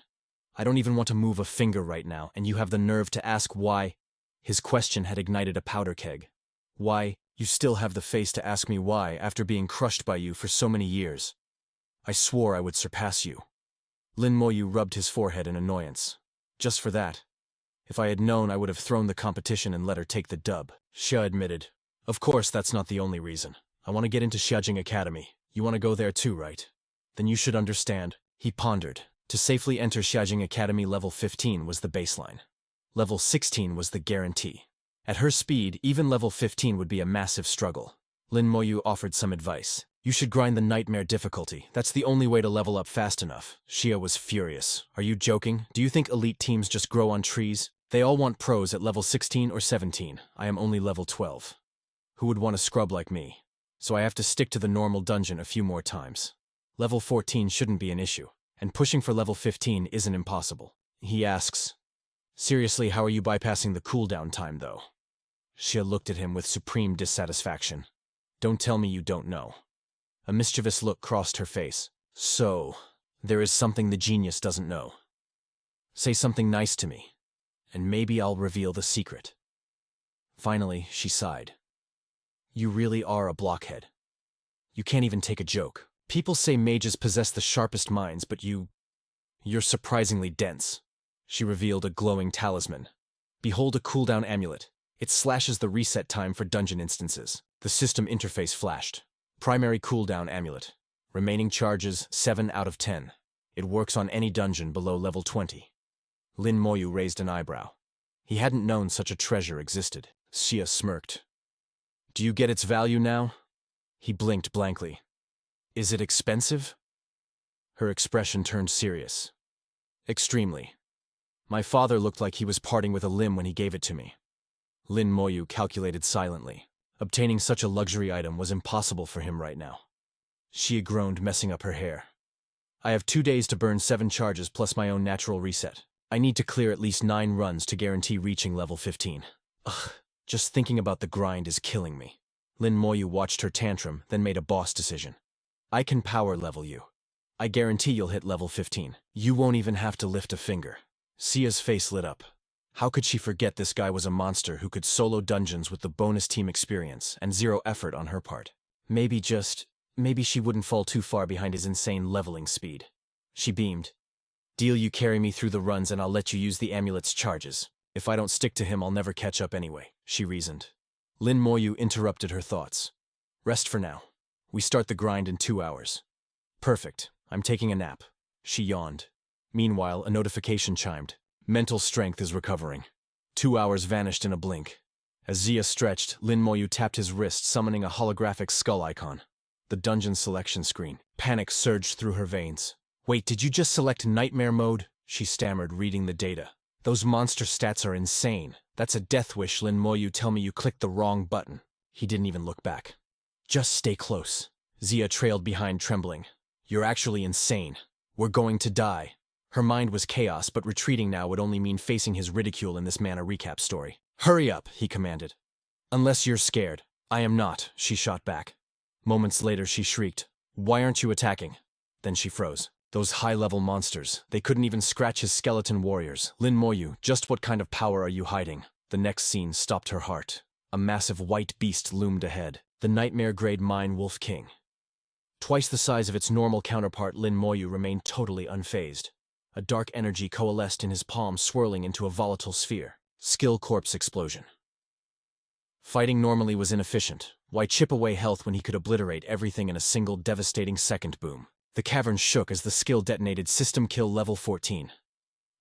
I don't even want to move a finger right now, and you have the nerve to ask why? His question had ignited a powder keg. Why? You still have the face to ask me why after being crushed by you for so many years. I swore I would surpass you. Lin Moyu rubbed his forehead in annoyance. Just for that. If I had known, I would have thrown the competition and let her take the dub, Xia admitted. Of course, that's not the only reason. I want to get into Xiajing Academy. You want to go there too, right? Then you should understand. He pondered. To safely enter Xiajing Academy, level 15 was the baseline. Level 16 was the guarantee. At her speed, even level 15 would be a massive struggle. Lin Moyu offered some advice. You should grind the nightmare difficulty. That's the only way to level up fast enough. Xia was furious. Are you joking? Do you think elite teams just grow on trees? They all want pros at level 16 or 17. I am only level 12. Who would want a scrub like me? So I have to stick to the normal dungeon a few more times. Level 14 shouldn't be an issue, and pushing for level 15 isn't impossible. He asks, seriously, how are you bypassing the cooldown time, though? Xia looked at him with supreme dissatisfaction. Don't tell me you don't know. A mischievous look crossed her face. So, there is something the genius doesn't know. Say something nice to me, and maybe I'll reveal the secret. Finally, she sighed. You really are a blockhead. You can't even take a joke. People say mages possess the sharpest minds, but you're surprisingly dense. She revealed a glowing talisman. Behold a cooldown amulet. It slashes the reset time for dungeon instances. The system interface flashed. Primary cooldown amulet. Remaining charges 7 out of 10. It works on any dungeon below level 20. Lin Moyu raised an eyebrow. He hadn't known such a treasure existed. Xia smirked. Do you get its value now? He blinked blankly. Is it expensive? Her expression turned serious. Extremely. My father looked like he was parting with a limb when he gave it to me. Lin Moyu calculated silently. Obtaining such a luxury item was impossible for him right now. Xia groaned, messing up her hair. I have 2 days to burn 7 charges plus my own natural reset. I need to clear at least 9 runs to guarantee reaching level 15. Ugh, just thinking about the grind is killing me. Lin Moyu watched her tantrum, then made a boss decision. I can power level you. I guarantee you'll hit level 15. You won't even have to lift a finger. Xia's face lit up. How could she forget this guy was a monster who could solo dungeons with the bonus team experience and 0 effort on her part? Maybe she wouldn't fall too far behind his insane leveling speed. She beamed. Deal, you carry me through the runs and I'll let you use the amulet's charges. If I don't stick to him, I'll never catch up anyway, she reasoned. Lin Moyu interrupted her thoughts. Rest for now. We start the grind in 2 hours. Perfect. I'm taking a nap. She yawned. Meanwhile, a notification chimed. Mental strength is recovering. 2 hours vanished in a blink. As Xia stretched, Lin Moyu tapped his wrist, summoning a holographic skull icon. The dungeon selection screen. Panic surged through her veins. Wait, did you just select nightmare mode? She stammered, reading the data. Those monster stats are insane. That's a death wish, Lin Moyu. Tell me you clicked the wrong button. He didn't even look back. Just stay close. Xia trailed behind, trembling. You're actually insane. We're going to die. Her mind was chaos, but retreating now would only mean facing his ridicule in this mana recap story. Hurry up, he commanded. Unless you're scared. I am not, she shot back. Moments later, she shrieked. Why aren't you attacking? Then she froze. Those high-level monsters. They couldn't even scratch his skeleton warriors. Lin Moyu, just what kind of power are you hiding? The next scene stopped her heart. A massive white beast loomed ahead. The nightmare-grade Mine Wolf King. Twice the size of its normal counterpart, Lin Moyu remained totally unfazed. A dark energy coalesced in his palm, swirling into a volatile sphere. Skill corpse explosion. Fighting normally was inefficient. Why chip away health when he could obliterate everything in a single devastating second boom? The cavern shook as the skill detonated. System kill level 14.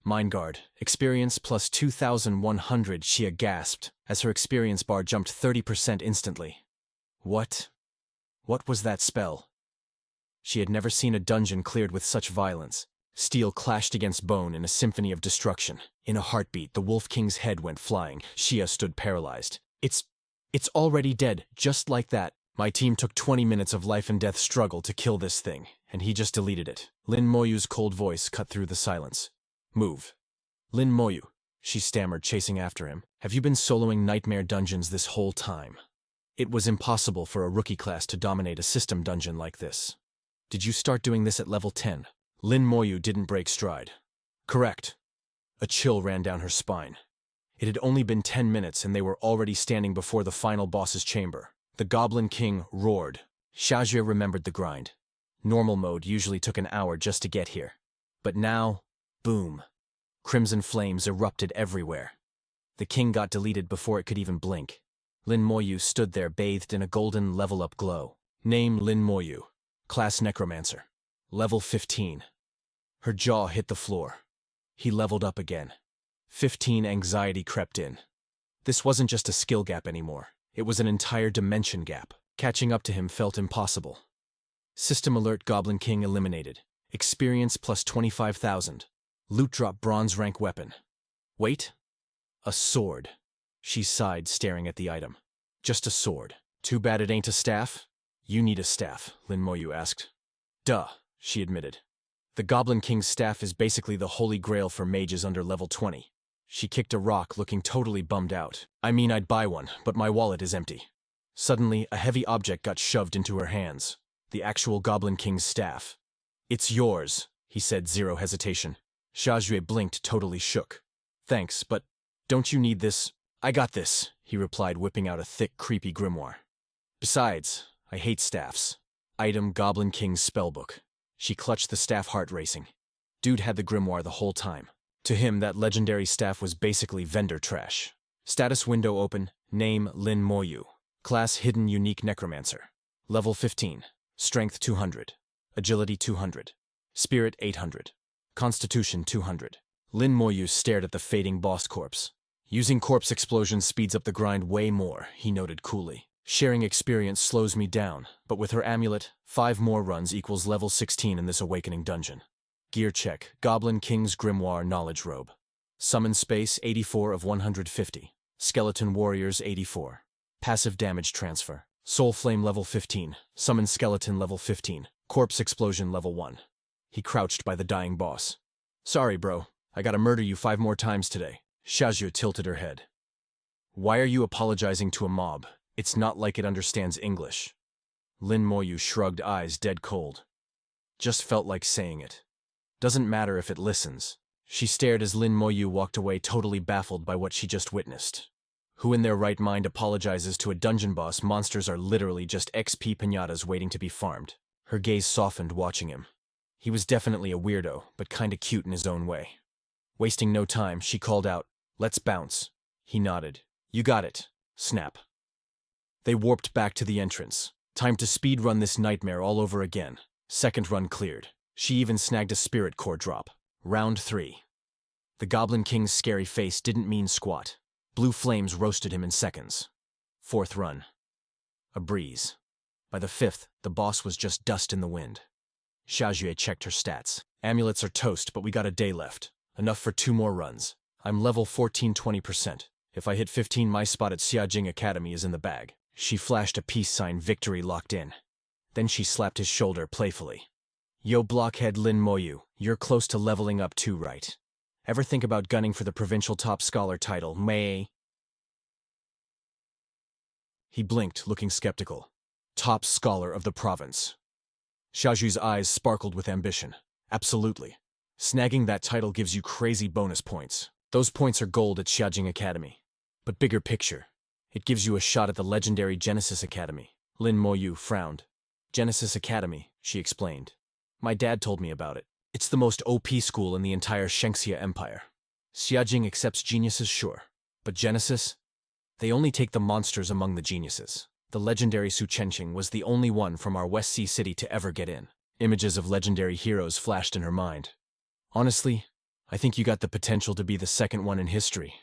Mind guard. Experience plus 2,100, Xia gasped, as her experience bar jumped 30% instantly. What? What was that spell? She had never seen a dungeon cleared with such violence. Steel clashed against bone in a symphony of destruction. In a heartbeat, the Wolf King's head went flying. Xia stood paralyzed. It's already dead, just like that. My team took 20 minutes of life and death struggle to kill this thing, and he just deleted it. Lin Moyu's cold voice cut through the silence. Move. Lin Moyu, she stammered, chasing after him. Have you been soloing nightmare dungeons this whole time? It was impossible for a rookie class to dominate a system dungeon like this. Did you start doing this at level 10? Lin Moyu didn't break stride. Correct. A chill ran down her spine. It had only been 10 minutes and they were already standing before the final boss's chamber. The Goblin King roared. Xiaojie remembered the grind. Normal mode usually took an hour just to get here. But now, boom. Crimson flames erupted everywhere. The king got deleted before it could even blink. Lin Moyu stood there bathed in a golden level-up glow. Name Lin Moyu. Class Necromancer. Level 15. Her jaw hit the floor. He leveled up again. 15 anxiety crept in. This wasn't just a skill gap anymore. It was an entire dimension gap. Catching up to him felt impossible. System alert, Goblin King eliminated. Experience plus 25,000. Loot drop, bronze rank weapon. Wait? A sword. She sighed, staring at the item. Just a sword. Too bad it ain't a staff? You need a staff, Lin Moyu asked. Duh, she admitted. The Goblin King's staff is basically the holy grail for mages under level 20. She kicked a rock, looking totally bummed out. I mean, I'd buy one, but my wallet is empty. Suddenly, a heavy object got shoved into her hands. The actual Goblin King's staff. It's yours, he said, zero hesitation. Xiaojue blinked, totally shook. Thanks, but don't you need this? I got this, he replied, whipping out a thick, creepy grimoire. Besides, I hate staffs. Item Goblin King's spellbook. She clutched the staff, heart racing. Dude had the grimoire the whole time. To him, that legendary staff was basically vendor trash. Status window open. Name Lin Moyu. Class Hidden Unique Necromancer. Level 15. Strength 200. Agility 200. Spirit 800. Constitution 200. Lin Moyu stared at the fading boss corpse. Using corpse explosion speeds up the grind way more, he noted coolly. Sharing experience slows me down, but with her amulet, 5 more runs equals level 16 in this awakening dungeon. Gear check. Goblin King's Grimoire Knowledge Robe. Summon Space 84 of 150. Skeleton Warriors 84. Passive Damage Transfer. Soul Flame level 15. Summon Skeleton level 15. Corpse Explosion level 1. He crouched by the dying boss. Sorry, bro. I gotta murder you 5 more times today. Xiaojue tilted her head. Why are you apologizing to a mob? It's not like it understands English. Lin Moyu shrugged, eyes dead cold. Just felt like saying it. Doesn't matter if it listens. She stared as Lin Moyu walked away, totally baffled by what she just witnessed. Who in their right mind apologizes to a dungeon boss? Monsters are literally just XP piñatas waiting to be farmed. Her gaze softened, watching him. He was definitely a weirdo, but kinda cute in his own way. Wasting no time, she called out, "Let's bounce." He nodded. You got it. Snap. They warped back to the entrance. Time to speed run this nightmare all over again. Second run cleared. She even snagged a spirit core drop. Round 3. The Goblin King's scary face didn't mean squat. Blue flames roasted him in seconds. 4th run. A breeze. By the 5th, the boss was just dust in the wind. Xiaojue checked her stats. Amulets are toast, but we got a day left. Enough for 2 more runs. I'm level 14, 20%. If I hit 15, my spot at Xiajing Academy is in the bag. She flashed a peace sign, victory locked in. Then she slapped his shoulder playfully. Yo, blockhead Lin Moyu, you're close to leveling up too, right? Ever think about gunning for the provincial top scholar title, May? He blinked, looking skeptical. Top scholar of the province. Xiaoju's eyes sparkled with ambition. Absolutely. Snagging that title gives you crazy bonus points. Those points are gold at Xiajing Academy. But bigger picture, it gives you a shot at the legendary Genesis Academy. Lin Moyu frowned. Genesis Academy, she explained. My dad told me about it. It's the most OP school in the entire Shengxia Empire. Xiajing accepts geniuses, sure. But Genesis? They only take the monsters among the geniuses. The legendary Su Chenqing was the only one from our West Sea city to ever get in. Images of legendary heroes flashed in her mind. Honestly, I think you got the potential to be the second one in history.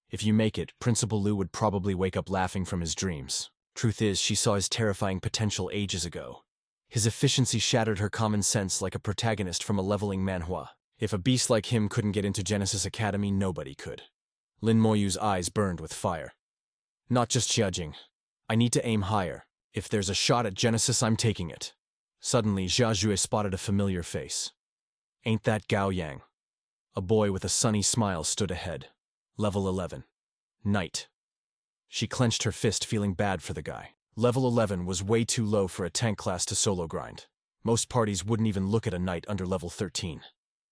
If you make it, Principal Lu would probably wake up laughing from his dreams. Truth is, she saw his terrifying potential ages ago. His efficiency shattered her common sense like a protagonist from a leveling manhwa. If a beast like him couldn't get into Genesis Academy, nobody could. Lin Moyu's eyes burned with fire. Not just judging. I need to aim higher. If there's a shot at Genesis, I'm taking it. Suddenly, Xia Zhui spotted a familiar face. Ain't that Gao Yang? A boy with a sunny smile stood ahead. Level 11. Knight. She clenched her fist, feeling bad for the guy. Level 11 was way too low for a tank class to solo grind. Most parties wouldn't even look at a knight under level 13.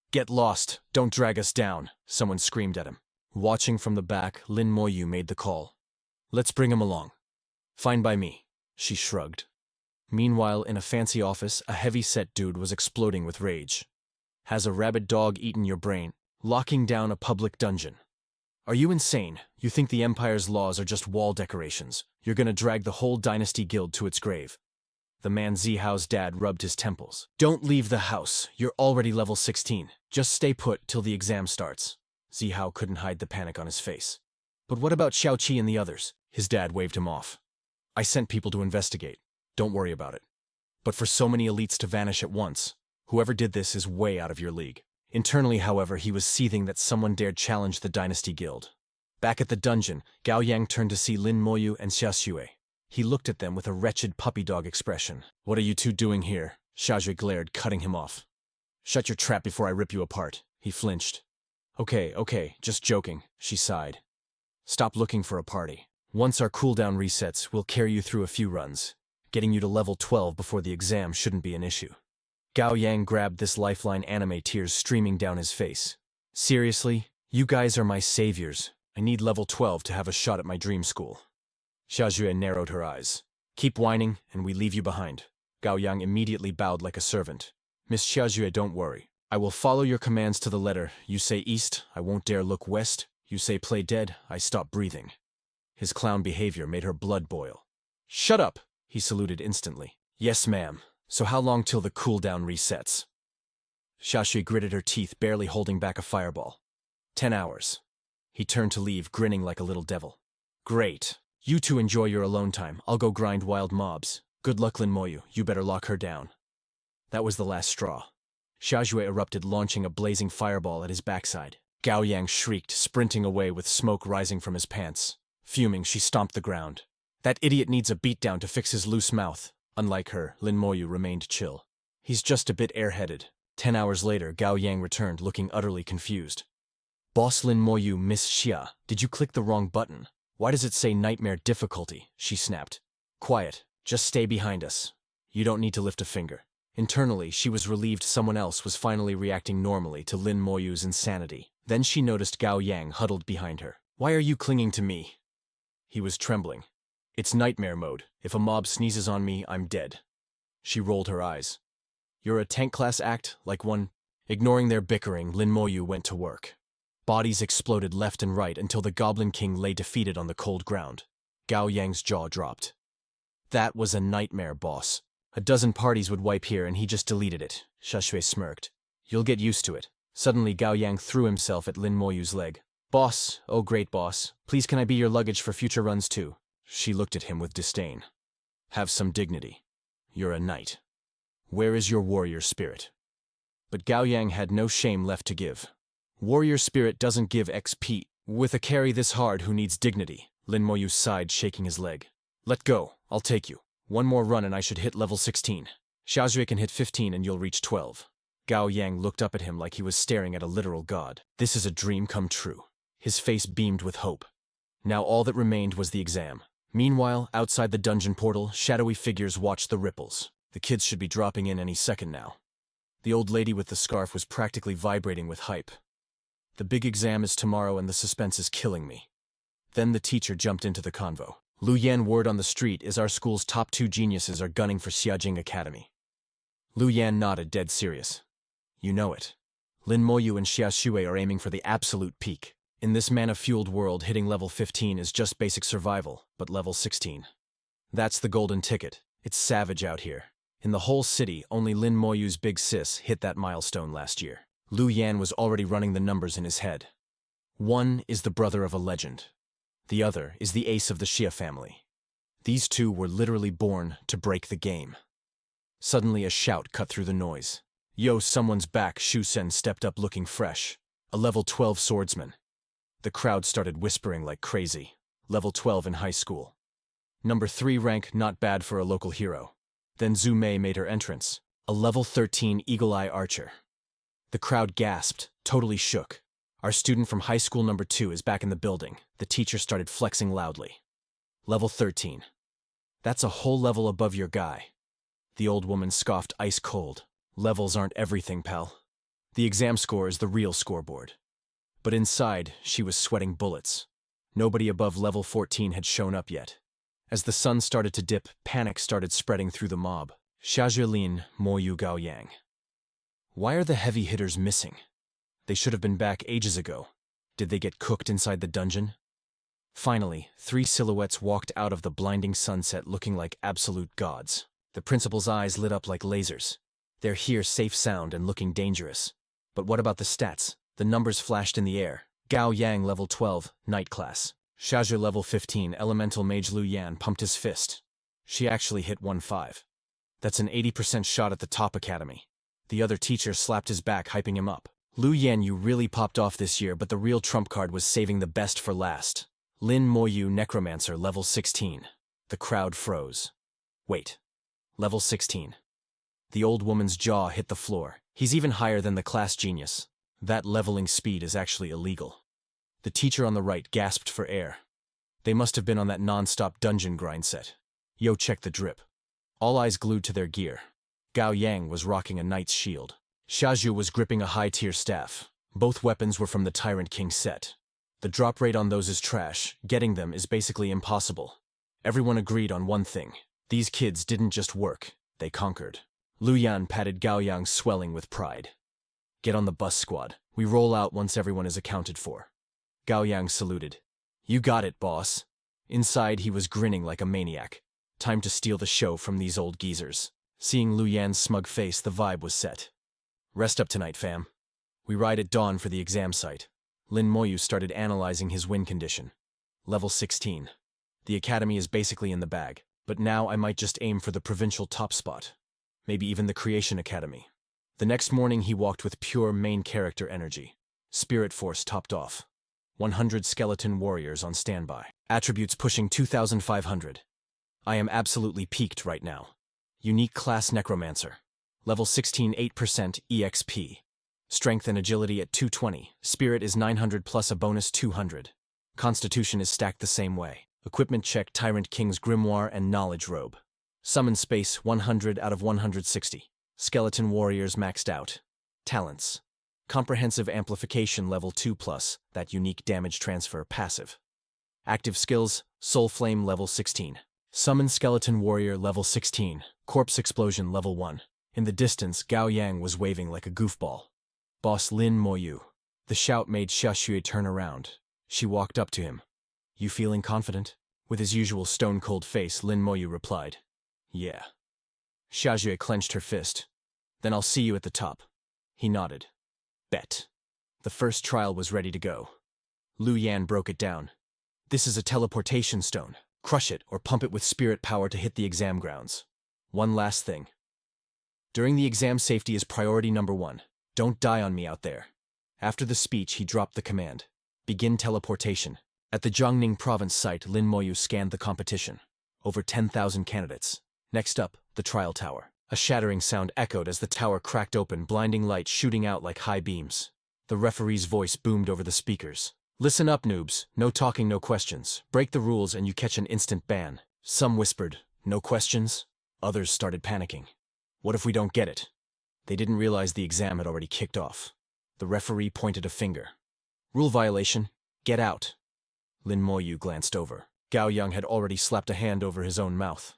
Get lost, don't drag us down, someone screamed at him. Watching from the back, Lin Moyu made the call. Let's bring him along. Fine by me, she shrugged. Meanwhile, in a fancy office, a heavy-set dude was exploding with rage. Has a rabid dog eaten your brain? Locking down a public dungeon. Are you insane? You think the Empire's laws are just wall decorations? You're gonna drag the whole dynasty guild to its grave. The man Zihao's dad rubbed his temples. Don't leave the house. You're already level 16. Just stay put till the exam starts. Zihao couldn't hide the panic on his face. But what about Xiaoqi and the others? His dad waved him off. I sent people to investigate. Don't worry about it. But for so many elites to vanish at once, whoever did this is way out of your league. Internally, however, he was seething that someone dared challenge the Dynasty Guild. Back at the dungeon, Gao Yang turned to see Lin Moyu and Xia Xue. He looked at them with a wretched puppy dog expression. What are you two doing here? Xia Zhui glared, cutting him off. Shut your trap before I rip you apart. He flinched. Okay, just joking, she sighed. Stop looking for a party. Once our cooldown resets, we'll carry you through a few runs. Getting you to level 12 before the exam shouldn't be an issue. Gao Yang grabbed this lifeline, anime tears streaming down his face. Seriously? You guys are my saviors. I need level 12 to have a shot at my dream school. Xia Zhui narrowed her eyes. Keep whining, and we leave you behind. Gao Yang immediately bowed like a servant. Miss Xia Zhui, don't worry. I will follow your commands to the letter. You say east, I won't dare look west. You say play dead, I stop breathing. His clown behavior made her blood boil. Shut up, he saluted instantly. Yes, ma'am. So how long till the cooldown resets? Xia Zhui gritted her teeth, barely holding back a fireball. 10 hours. He turned to leave, grinning like a little devil. Great. You two enjoy your alone time. I'll go grind wild mobs. Good luck, Lin Moyu. You better lock her down. That was the last straw. Xia Zhui erupted, launching a blazing fireball at his backside. Gao Yang shrieked, sprinting away with smoke rising from his pants. Fuming, she stomped the ground. That idiot needs a beatdown to fix his loose mouth. Unlike her, Lin Moyu remained chill. He's just a bit airheaded. 10 hours later, Gao Yang returned, looking utterly confused. Boss Lin Moyu, Miss Xia, did you click the wrong button? Why does it say nightmare difficulty? She snapped. Quiet. Just stay behind us. You don't need to lift a finger. Internally, she was relieved someone else was finally reacting normally to Lin Moyu's insanity. Then she noticed Gao Yang huddled behind her. Why are you clinging to me? He was trembling. It's nightmare mode. If a mob sneezes on me, I'm dead. She rolled her eyes. You're a tank class act, like one. Ignoring their bickering, Lin Moyu went to work. Bodies exploded left and right until the Goblin King lay defeated on the cold ground. Gao Yang's jaw dropped. That was a nightmare, boss. A dozen parties would wipe here and he just deleted it. Xia Zhui smirked. You'll get used to it. Suddenly, Gao Yang threw himself at Lin Moyu's leg. Boss, oh great boss, please can I be your luggage for future runs too? She looked at him with disdain. Have some dignity. You're a knight. Where is your warrior spirit? But Gao Yang had no shame left to give. Warrior spirit doesn't give XP. With a carry this hard, who needs dignity? Lin Moyu sighed, shaking his leg. Let go, I'll take you. One more run and I should hit level 16. Xia Zhui can hit 15 and you'll reach 12. Gao Yang looked up at him like he was staring at a literal god. This is a dream come true. His face beamed with hope. Now all that remained was the exam. Meanwhile, outside the dungeon portal, shadowy figures watched the ripples. The kids should be dropping in any second now. The old lady with the scarf was practically vibrating with hype. The big exam is tomorrow and the suspense is killing me. Then the teacher jumped into the convo. Lu Yan, word on the street is our school's top 2 geniuses are gunning for Xiajing Academy. Lu Yan nodded, dead serious. You know it. Lin Moyu and Xia Xue are aiming for the absolute peak. In this mana-fueled world, hitting level 15 is just basic survival, but level 16. That's the golden ticket. It's savage out here. In the whole city, only Lin Moyu's big sis hit that milestone last year. Lu Yan was already running the numbers in his head. One is the brother of a legend. The other is the ace of the Xia family. These two were literally born to break the game. Suddenly a shout cut through the noise. Yo, someone's back. Shu Sen stepped up looking fresh. A level 12 swordsman. The crowd started whispering like crazy. Level 12 in high school. Number 3 rank, not bad for a local hero. Then Zhu Mei made her entrance. A level 13 eagle-eye archer. The crowd gasped, totally shook. Our student from high school number 2 is back in the building. The teacher started flexing loudly. Level 13. That's a whole level above your guy. The old woman scoffed ice cold. Levels aren't everything, pal. The exam score is the real scoreboard. But inside, she was sweating bullets. Nobody above level 14 had shown up yet. As the sun started to dip, panic started spreading through the mob. Xiaozhelin, Moyu Gaoyang. Why are the heavy hitters missing? They should have been back ages ago. Did they get cooked inside the dungeon? Finally, 3 silhouettes walked out of the blinding sunset looking like absolute gods. The principal's eyes lit up like lasers. They're here safe, sound, and looking dangerous. But what about the stats? The numbers flashed in the air. Gao Yang level 12, night class. Xiaozhe level 15, elemental mage. Lu Yan pumped his fist. She actually hit 1-5. That's an 80% shot at the top academy. The other teacher slapped his back, hyping him up. Lu Yan, you really popped off this year, but the real trump card was saving the best for last. Lin Moyu, necromancer, level 16. The crowd froze. Wait. Level 16. The old woman's jaw hit the floor. He's even higher than the class genius. That leveling speed is actually illegal. The teacher on the right gasped for air. They must have been on that non-stop dungeon grind set. Yo, check the drip. All eyes glued to their gear. Gao Yang was rocking a knight's shield. Xiaozhu was gripping a high-tier staff. Both weapons were from the Tyrant King set. The drop rate on those is trash. Getting them is basically impossible. Everyone agreed on one thing. These kids didn't just work, they conquered. Lu Yan patted Gao Yang, swelling with pride. Get on the bus, squad. We roll out once everyone is accounted for. Gao Yang saluted. You got it, boss. Inside, he was grinning like a maniac. Time to steal the show from these old geezers. Seeing Lu Yan's smug face, the vibe was set. Rest up tonight, fam. We ride at dawn for the exam site. Lin Moyu started analyzing his win condition. Level 16. The academy is basically in the bag, but now I might just aim for the provincial top spot. Maybe even the Creation Academy. The next morning he walked with pure main character energy. Spirit force topped off. 100 skeleton warriors on standby. Attributes pushing 2,500. I am absolutely peaked right now. Unique class necromancer. Level 16, 8% EXP. Strength and agility at 220. Spirit is 900 plus a bonus 200. Constitution is stacked the same way. Equipment check: Tyrant King's Grimoire and Knowledge Robe. Summon space 100 out of 160. Skeleton warriors maxed out. Talents. Comprehensive amplification level 2+, that unique damage transfer passive. Active skills: Soul Flame level 16. Summon skeleton warrior level 16. Corpse explosion level 1. In the distance, Gao Yang was waving like a goofball. Boss Lin Moyu. The shout made Xiaozhu turn around. She walked up to him. You feeling confident? With his usual stone-cold face, Lin Moyu replied. Yeah. Xiaozhu clenched her fist. Then I'll see you at the top. He nodded. Bet. The first trial was ready to go. Lu Yan broke it down. This is a teleportation stone. Crush it or pump it with spirit power to hit the exam grounds. One last thing. During the exam, safety is priority number 1. Don't die on me out there. After the speech, he dropped the command. Begin teleportation. At the Jiangning province site, Lin Moyu scanned the competition. Over 10,000 candidates. Next up, the trial tower. A shattering sound echoed as the tower cracked open, blinding light shooting out like high beams. The referee's voice boomed over the speakers. Listen up, noobs. No talking, no questions. Break the rules and you catch an instant ban. Some whispered, no questions. Others started panicking. What if we don't get it? They didn't realize the exam had already kicked off. The referee pointed a finger. Rule violation. Get out. Lin Moyu glanced over. Gao Yang had already slapped a hand over his own mouth.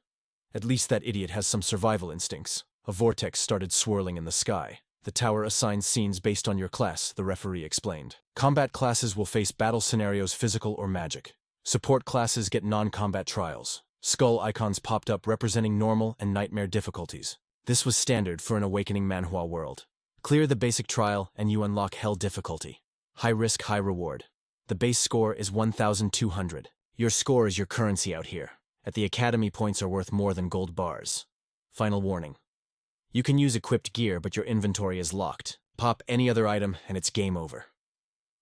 At least that idiot has some survival instincts. A vortex started swirling in the sky. The tower assigns scenes based on your class, the referee explained. Combat classes will face battle scenarios, physical or magic. Support classes get non-combat trials. Skull icons popped up representing normal and nightmare difficulties. This was standard for an awakening manhwa world. Clear the basic trial and you unlock hell difficulty. High risk, high reward. The base score is 1,200. Your score is your currency out here. At the academy, points are worth more than gold bars. Final warning. You can use equipped gear, but your inventory is locked. Pop any other item and it's game over.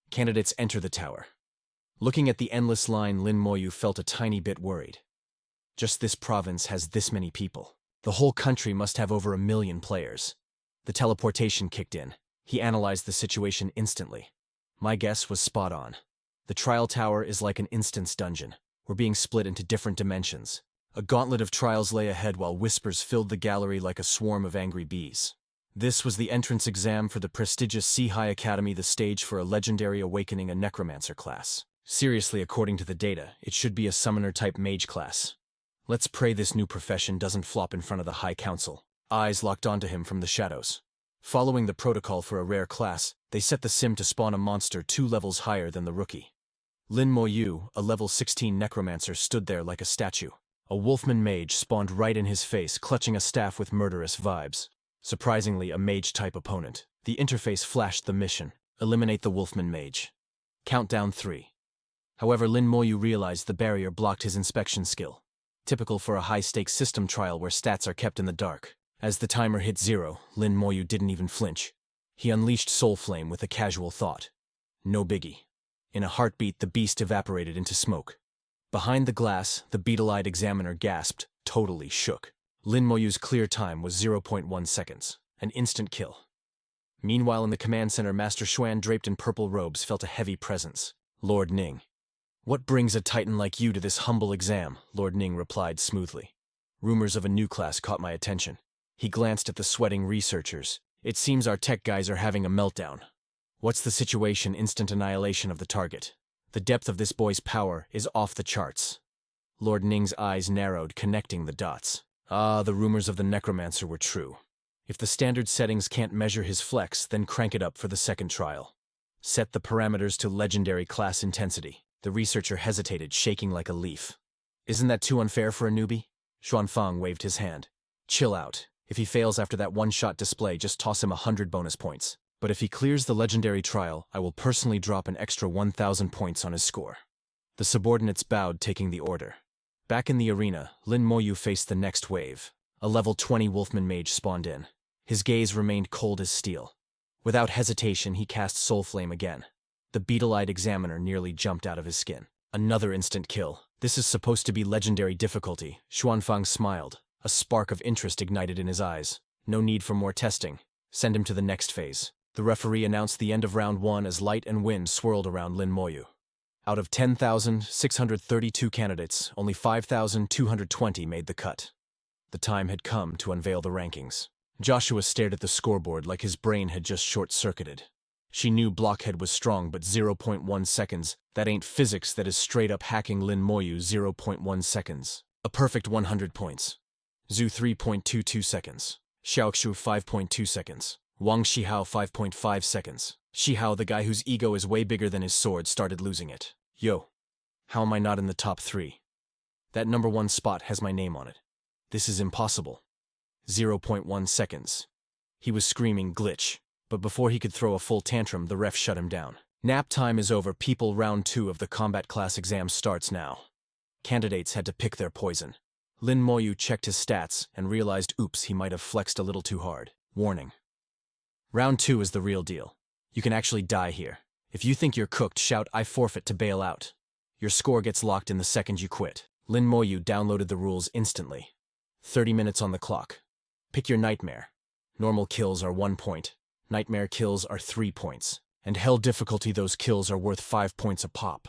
Candidates enter the tower. Looking at the endless line, Lin Moyu felt a tiny bit worried. Just this province has this many people. The whole country must have over 1 million players. The teleportation kicked in. He analyzed the situation instantly. My guess was spot on. The trial tower is like an instance dungeon. We're being split into different dimensions. A gauntlet of trials lay ahead while whispers filled the gallery like a swarm of angry bees. This was the entrance exam for the prestigious Sea High Academy, the stage for a legendary awakening, a necromancer class. Seriously, according to the data, it should be a summoner-type mage class. Let's pray this new profession doesn't flop in front of the High Council. Eyes locked onto him from the shadows. Following the protocol for a rare class, they set the sim to spawn a monster 2 levels higher than the rookie. Lin Moyu, a level 16 necromancer, stood there like a statue. A wolfman mage spawned right in his face, clutching a staff with murderous vibes. Surprisingly, a mage-type opponent. The interface flashed the mission. Eliminate the wolfman mage. Countdown 3. However, Lin Moyu realized the barrier blocked his inspection skill. Typical for a high-stakes system trial where stats are kept in the dark. As the timer hit 0, Lin Moyu didn't even flinch. He unleashed Soul Flame with a casual thought. No biggie. In a heartbeat, the beast evaporated into smoke. Behind the glass, the beetle-eyed examiner gasped, totally shook. Lin Moyu's clear time was 0.1 seconds, an instant kill. Meanwhile, in the command center, Master Xuan, draped in purple robes, felt a heavy presence. Lord Ning. What brings a titan like you to this humble exam? Lord Ning replied smoothly. Rumors of a new class caught my attention. He glanced at the sweating researchers. It seems our tech guys are having a meltdown. What's the situation? Instant annihilation of the target. The depth of this boy's power is off the charts. Lord Ning's eyes narrowed, connecting the dots. Ah, the rumors of the necromancer were true. If the standard settings can't measure his flex, then crank it up for the second trial. Set the parameters to legendary class intensity. The researcher hesitated, shaking like a leaf. Isn't that too unfair for a newbie? Xuanfang waved his hand. Chill out. If he fails after that one-shot display, just toss him 100 bonus points. But if he clears the legendary trial, I will personally drop an extra 1,000 points on his score. The subordinates bowed, taking the order. Back in the arena, Lin Moyu faced the next wave. A level 20 wolfman mage spawned in. His gaze remained cold as steel. Without hesitation, he cast Soul Flame again. The beetle-eyed examiner nearly jumped out of his skin. Another instant kill. This is supposed to be legendary difficulty. Xuanfang smiled. A spark of interest ignited in his eyes. No need for more testing. Send him to the next phase. The referee announced the end of round 1 as light and wind swirled around Lin Moyu. Out of 10,632 candidates, only 5,220 made the cut. The time had come to unveil the rankings. Joshua stared at the scoreboard like his brain had just short-circuited. She knew Blockhead was strong, but 0.1 seconds, that ain't physics, that is straight up hacking Lin Moyu. 0.1 seconds. A perfect 100 points. Zhu 3.22 seconds. Xiaoxu 5.2 seconds. Wang Shihao 5.5 seconds. Shihao, the guy whose ego is way bigger than his sword, started losing it. Yo. How am I not in the top 3? That number 1 spot has my name on it. This is impossible. 0.1 seconds. He was screaming glitch, but before he could throw a full tantrum, the ref shut him down. Nap time is over, people. Round 2 of the combat class exam starts now. Candidates had to pick their poison. Lin Moyu checked his stats and realized, oops, he might have flexed a little too hard. Warning. Round 2 is the real deal. You can actually die here. If you think you're cooked, shout, I forfeit, to bail out. Your score gets locked in the second you quit. Lin Moyu downloaded the rules instantly. 30 minutes on the clock. Pick your nightmare. Normal kills are 1 point. Nightmare kills are 3 points. And hell difficulty, those kills are worth 5 points a pop.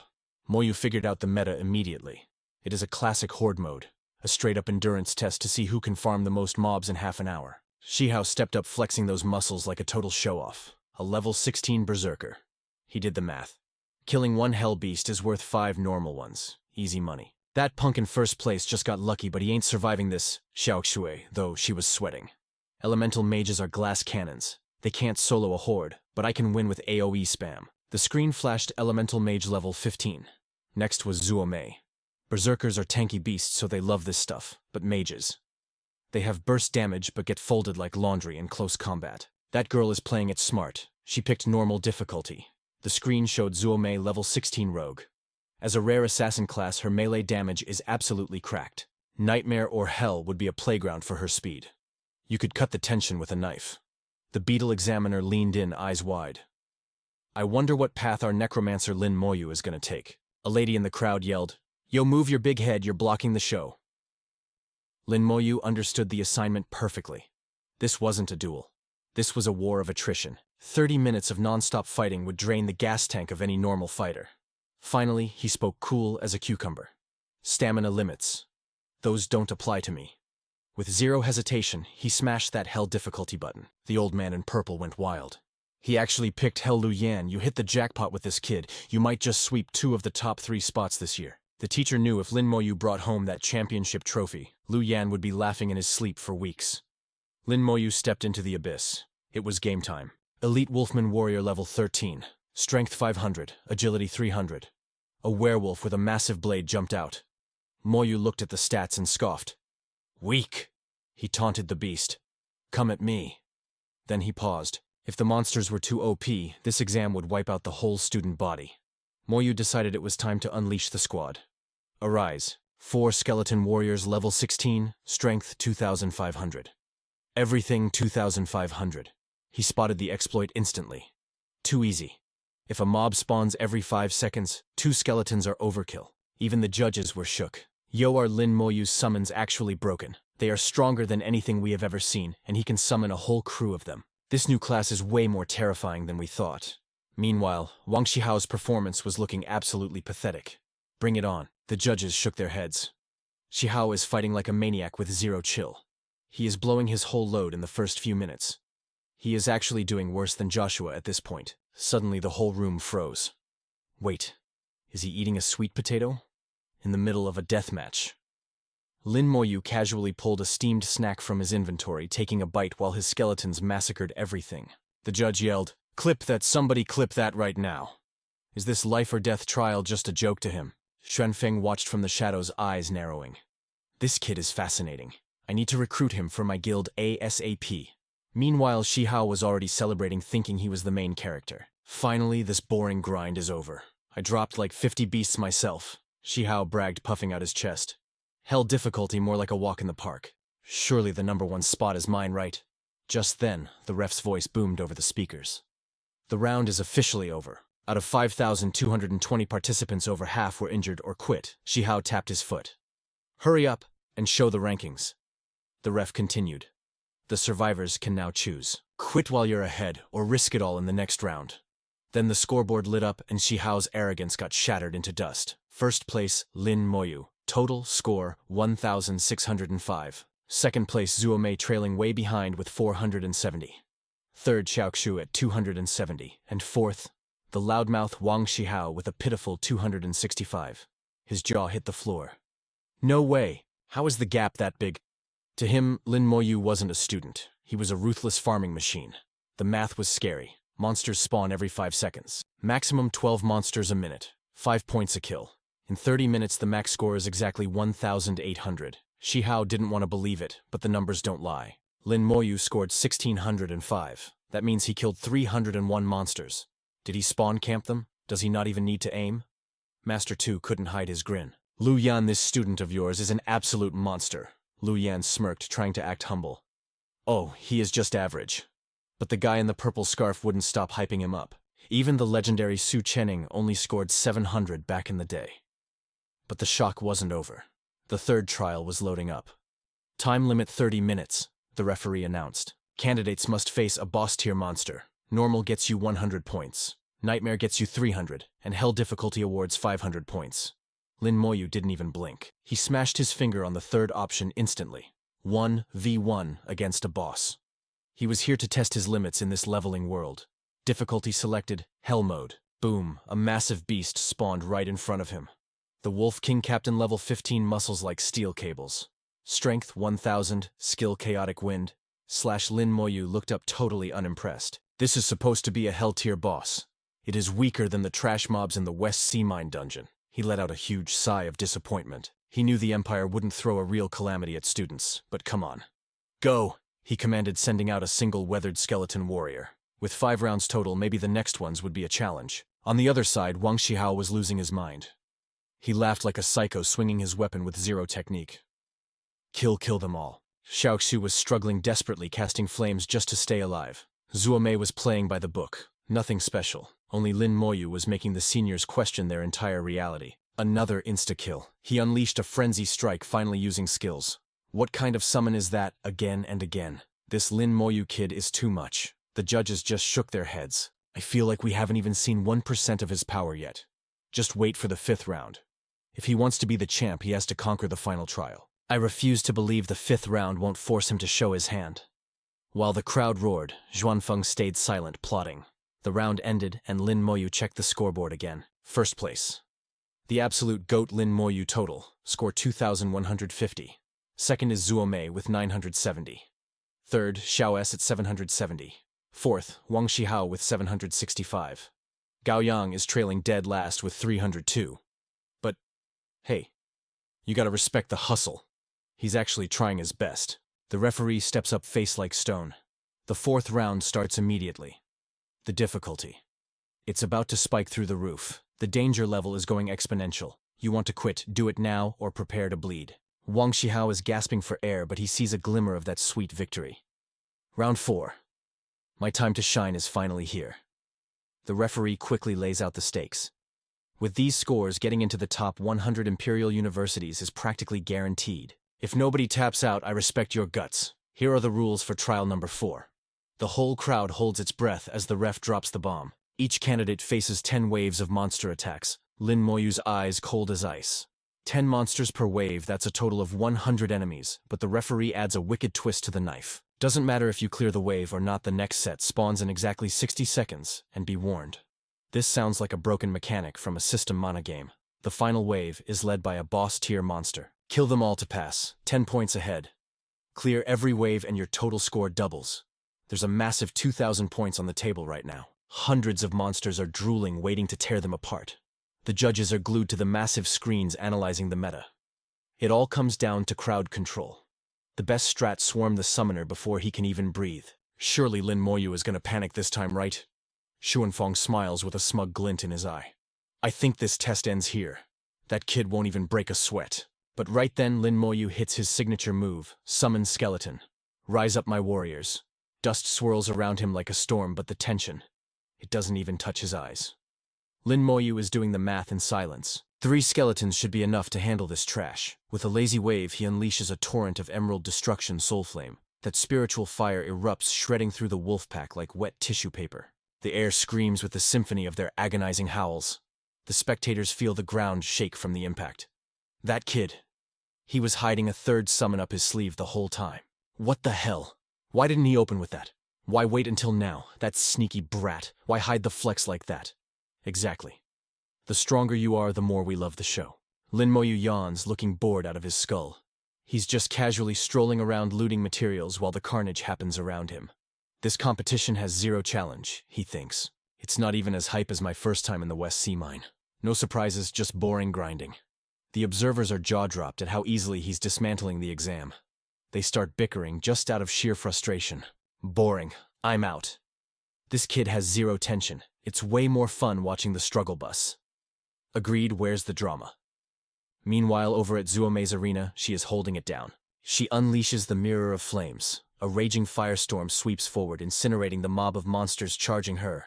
Moyu figured out the meta immediately. It is a classic horde mode. A straight-up endurance test to see who can farm the most mobs in half an hour. Shihao stepped up, flexing those muscles like a total show-off. A level 16 berserker. He did the math. Killing 1 hell beast is worth 5 normal ones. Easy money. That punk in first place just got lucky, but he ain't surviving this. Xiaoxue, though she was sweating. Elemental mages are glass cannons. They can't solo a horde, but I can win with AoE spam. The screen flashed elemental mage level 15. Next was Zuomei. Berserkers are tanky beasts, so they love this stuff, but mages. They have burst damage but get folded like laundry in close combat. That girl is playing it smart. She picked normal difficulty. The screen showed Zuomei level 16 rogue. As a rare assassin class, her melee damage is absolutely cracked. Nightmare or hell would be a playground for her speed. You could cut the tension with a knife. The beetle examiner leaned in, eyes wide. I wonder what path our necromancer Lin Moyu is going to take. A lady in the crowd yelled, "Yo, move your big head, you're blocking the show." Lin Moyu understood the assignment perfectly. This wasn't a duel. This was a war of attrition. 30 minutes of non-stop fighting would drain the gas tank of any normal fighter. Finally, he spoke cool as a cucumber. Stamina limits. Those don't apply to me. With zero hesitation, he smashed that hell difficulty button. The old man in purple went wild. He actually picked Hell Lu Yan. You hit the jackpot with this kid. You might just sweep 2 of the top 3 spots this year. The teacher knew if Lin Moyu brought home that championship trophy, Lu Yan would be laughing in his sleep for weeks. Lin Moyu stepped into the abyss. It was game time. Elite Wolfman Warrior level 13. Strength 500, Agility 300. A werewolf with a massive blade jumped out. Moyu looked at the stats and scoffed. Weak. He taunted the beast. Come at me. Then he paused. If the monsters were too OP, this exam would wipe out the whole student body. Moyu decided it was time to unleash the squad. Arise. 4 skeleton warriors level 16, strength 2,500. Everything 2,500. He spotted the exploit instantly. Too easy. If a mob spawns every 5 seconds, 2 skeletons are overkill. Even the judges were shook. Yo, are Lin Moyu's summons actually broken? They are stronger than anything we have ever seen, and he can summon a whole crew of them. This new class is way more terrifying than we thought. Meanwhile, Wang Shihao's performance was looking absolutely pathetic. Bring it on. The judges shook their heads. Shihao is fighting like a maniac with zero chill. He is blowing his whole load in the first few minutes. He is actually doing worse than Joshua at this point. Suddenly the whole room froze. Wait, is he eating a sweet potato? In the middle of a death match. Lin Moyu casually pulled a steamed snack from his inventory, taking a bite while his skeletons massacred everything. The judge yelled, "Clip that, somebody clip that right now." Is this life or death trial just a joke to him? Xuanfeng watched from the shadows, eyes narrowing. This kid is fascinating. I need to recruit him for my guild ASAP. Meanwhile, Shihao was already celebrating, thinking he was the main character. Finally, this boring grind is over. I dropped like 50 beasts myself, Shihao bragged, puffing out his chest. Hell difficulty more like a walk in the park. Surely the #1 spot is mine, right? Just then, the ref's voice boomed over the speakers. The round is officially over. Out of 5,220 participants, over half were injured or quit. Shihao tapped his foot. Hurry up and show the rankings. The ref continued. The survivors can now choose. Quit while you're ahead or risk it all in the next round. Then the scoreboard lit up and Shihao's arrogance got shattered into dust. First place, Lin Moyu. Total score, 1,605. Second place, Zuomei trailing way behind with 470. Third, Xiaoxu at 270. And fourth, the loudmouth Wang Shihao with a pitiful 265. His jaw hit the floor. No way! How is the gap that big? To him, Lin Moyu wasn't a student. He was a ruthless farming machine. The math was scary. Monsters spawn every 5 seconds. Maximum 12 monsters a minute. 5 points a kill. In 30 minutes, the max score is exactly 1,800. Shihao didn't want to believe it, but the numbers don't lie. Lin Moyu scored 1,605. That means he killed 301 monsters. Did he spawn camp them? Does he not even need to aim? Master 2 couldn't hide his grin. Lu Yan, this student of yours is an absolute monster. Lu Yan smirked, trying to act humble. Oh, he is just average. But the guy in the purple scarf wouldn't stop hyping him up. Even the legendary Su Chening only scored 700 back in the day. But the shock wasn't over. The third trial was loading up. Time limit 30 minutes, the referee announced. Candidates must face a boss-tier monster. Normal gets you 100 points. Nightmare gets you 300, and Hell difficulty awards 500 points. Lin Moyu didn't even blink. He smashed his finger on the third option instantly. 1v1 against a boss. He was here to test his limits in this leveling world. Difficulty selected, Hell mode. Boom, a massive beast spawned right in front of him. The Wolf King Captain level 15, muscles like steel cables. Strength 1,000, skill chaotic wind. Lin Moyu looked up totally unimpressed. This is supposed to be a Hell tier boss. It is weaker than the trash mobs in the West Sea Mine dungeon. He let out a huge sigh of disappointment. He knew the Empire wouldn't throw a real calamity at students, but come on. Go! he commanded, sending out a single weathered skeleton warrior. With 5 rounds total, maybe the next ones would be a challenge. On the other side, Wang Shihao was losing his mind. He laughed like a psycho, swinging his weapon with zero technique. Kill them all. Xiaoxu was struggling desperately, casting flames just to stay alive. Zuo Mei was playing by the book. Nothing special. Only Lin Moyu was making the seniors question their entire reality. Another insta-kill. He unleashed a frenzy strike, finally using skills. What kind of summon is that, again and again? This Lin Moyu kid is too much. The judges just shook their heads. I feel like we haven't even seen 1% of his power yet. Just wait for the 5th round. If he wants to be the champ, he has to conquer the final trial. I refuse to believe the 5th round won't force him to show his hand. While the crowd roared, Xuanfeng stayed silent, plotting. The round ended, and Lin Moyu checked the scoreboard again. First place. The absolute GOAT Lin Moyu total, score 2,150. Second is Zuo Mei with 970. Third, Xiao S at 770. Fourth, Wang Shihao with 765. Gao Yang is trailing dead last with 302. But, hey, you gotta respect the hustle. He's actually trying his best. The referee steps up, face like stone. The 4th round starts immediately. The difficulty. It's about to spike through the roof. The danger level is going exponential. You want to quit, do it now, or prepare to bleed. Wang Shihao is gasping for air, but he sees a glimmer of that sweet victory. Round 4. My time to shine is finally here. The referee quickly lays out the stakes. With these scores, getting into the top 100 Imperial universities is practically guaranteed. If nobody taps out, I respect your guts. Here are the rules for trial number 4. The whole crowd holds its breath as the ref drops the bomb. Each candidate faces 10 waves of monster attacks, Lin Moyu's eyes cold as ice. 10 monsters per wave, that's a total of 100 enemies, but the referee adds a wicked twist to the knife. Doesn't matter if you clear the wave or not, the next set spawns in exactly 60 seconds, and be warned. This sounds like a broken mechanic from a system mana game. The final wave is led by a boss-tier monster. Kill them all to pass, 10 points ahead. Clear every wave and your total score doubles. There's a massive 2,000 points on the table right now. Hundreds of monsters are drooling, waiting to tear them apart. The judges are glued to the massive screens analyzing the meta. It all comes down to crowd control. The best strat swarm the summoner before he can even breathe. Surely Lin Moyu is gonna panic this time, right? Xuanfeng smiles with a smug glint in his eye. I think this test ends here. That kid won't even break a sweat. But right then, Lin Moyu hits his signature move, Summon Skeleton. Rise up, my warriors. Dust swirls around him like a storm, but the tension, it doesn't even touch his eyes. Lin Moyu is doing the math in silence. 3 skeletons should be enough to handle this trash. With a lazy wave, he unleashes a torrent of emerald destruction soul flame. That spiritual fire erupts, shredding through the wolf pack like wet tissue paper. The air screams with the symphony of their agonizing howls. The spectators feel the ground shake from the impact. That kid. He was hiding a 3rd summon up his sleeve the whole time. What the hell? Why didn't he open with that? Why wait until now? That sneaky brat. Why hide the flex like that? Exactly. The stronger you are, the more we love the show. Lin Moyu yawns, looking bored out of his skull. He's just casually strolling around looting materials while the carnage happens around him. This competition has 0 challenge, he thinks. It's not even as hype as my first time in the West Sea Mine. No surprises, just boring grinding. The observers are jaw-dropped at how easily he's dismantling the exam. They start bickering just out of sheer frustration. Boring. I'm out. This kid has 0 tension. It's way more fun watching the struggle bus. Agreed, where's the drama? Meanwhile, over at Zuo Mei's arena, she is holding it down. She unleashes the Mirror of Flames. A raging firestorm sweeps forward, incinerating the mob of monsters charging her.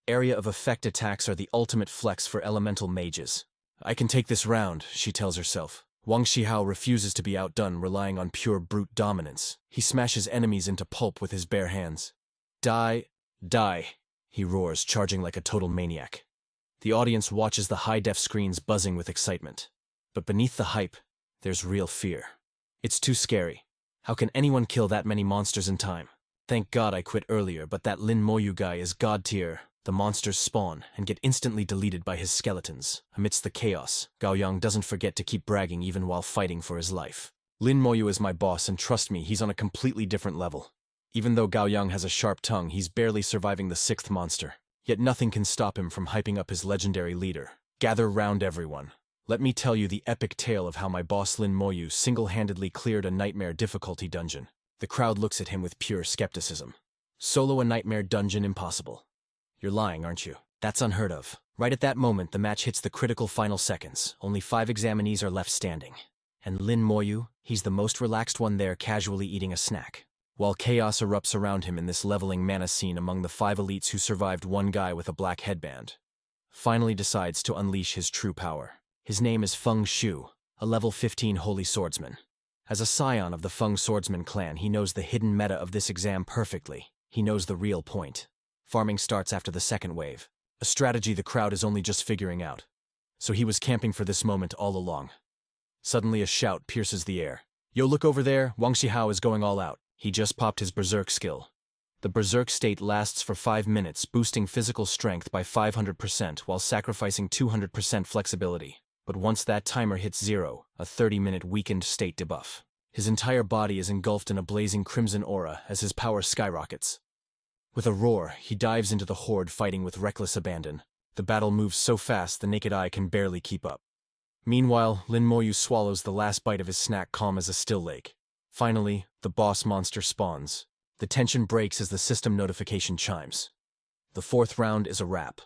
Area of effect attacks are the ultimate flex for elemental mages. I can take this round, she tells herself. Wang Shihao refuses to be outdone, relying on pure brute dominance. He smashes enemies into pulp with his bare hands. Die, die, he roars, charging like a total maniac. The audience watches the high-def screens buzzing with excitement. But beneath the hype, there's real fear. It's too scary. How can anyone kill that many monsters in time? Thank God I quit earlier, but that Lin Moyu guy is god tier. The monsters spawn and get instantly deleted by his skeletons. Amidst the chaos, Gao Yang doesn't forget to keep bragging even while fighting for his life. Lin Moyu is my boss, and trust me, he's on a completely different level. Even though Gao Yang has a sharp tongue, he's barely surviving the 6th monster. Yet nothing can stop him from hyping up his legendary leader. Gather round, everyone. Let me tell you the epic tale of how my boss Lin Moyu single-handedly cleared a nightmare difficulty dungeon. The crowd looks at him with pure skepticism. Solo a nightmare dungeon impossible. You're lying, aren't you? That's unheard of. Right at that moment, the match hits the critical final seconds. Only 5 examinees are left standing. And Lin Moyu, he's the most relaxed one there, casually eating a snack. While chaos erupts around him in this leveling mana scene among the 5 elites who survived, one guy with a black headband finally decides to unleash his true power. His name is Feng Shu, a level 15 holy swordsman. As a scion of the Feng swordsman clan, he knows the hidden meta of this exam perfectly. He knows the real point. Farming starts after the second wave, a strategy the crowd is only just figuring out. So he was camping for this moment all along. Suddenly a shout pierces the air. Yo, look over there, Wang Shihao is going all out. He just popped his berserk skill. The berserk state lasts for 5 minutes, boosting physical strength by 500% while sacrificing 200% flexibility. But once that timer hits 0, a 30-minute weakened state debuff. His entire body is engulfed in a blazing crimson aura as his power skyrockets. With a roar, he dives into the horde, fighting with reckless abandon. The battle moves so fast the naked eye can barely keep up. Meanwhile, Lin Moyu swallows the last bite of his snack calm as a still lake. Finally, the boss monster spawns. The tension breaks as the system notification chimes. The 4th round is a wrap.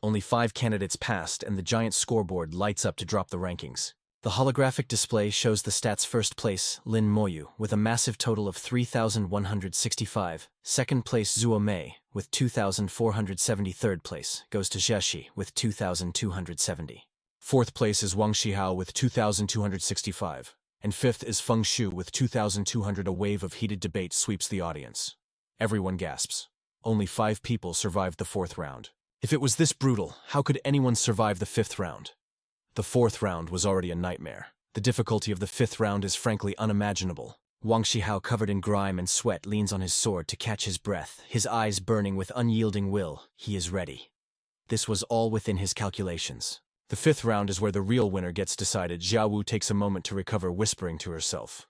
Only 5 candidates passed, and the giant scoreboard lights up to drop the rankings. The holographic display shows the stats: first place, Lin Moyu, with a massive total of 3,165. Second place, Zuo Mei, with 2,470. Third place goes to Zheshi, with 2,270. Fourth place is Wang Shihao with 2,265. And fifth is Feng Shu with 2,200. A wave of heated debate sweeps the audience. Everyone gasps. Only 5 people survived the 4th round. If it was this brutal, how could anyone survive the 5th round? The 4th round was already a nightmare. The difficulty of the 5th round is frankly unimaginable. Wang Shihao, covered in grime and sweat, leans on his sword to catch his breath, his eyes burning with unyielding will. He is ready. This was all within his calculations. The 5th round is where the real winner gets decided. Xiaowu takes a moment to recover, whispering to herself.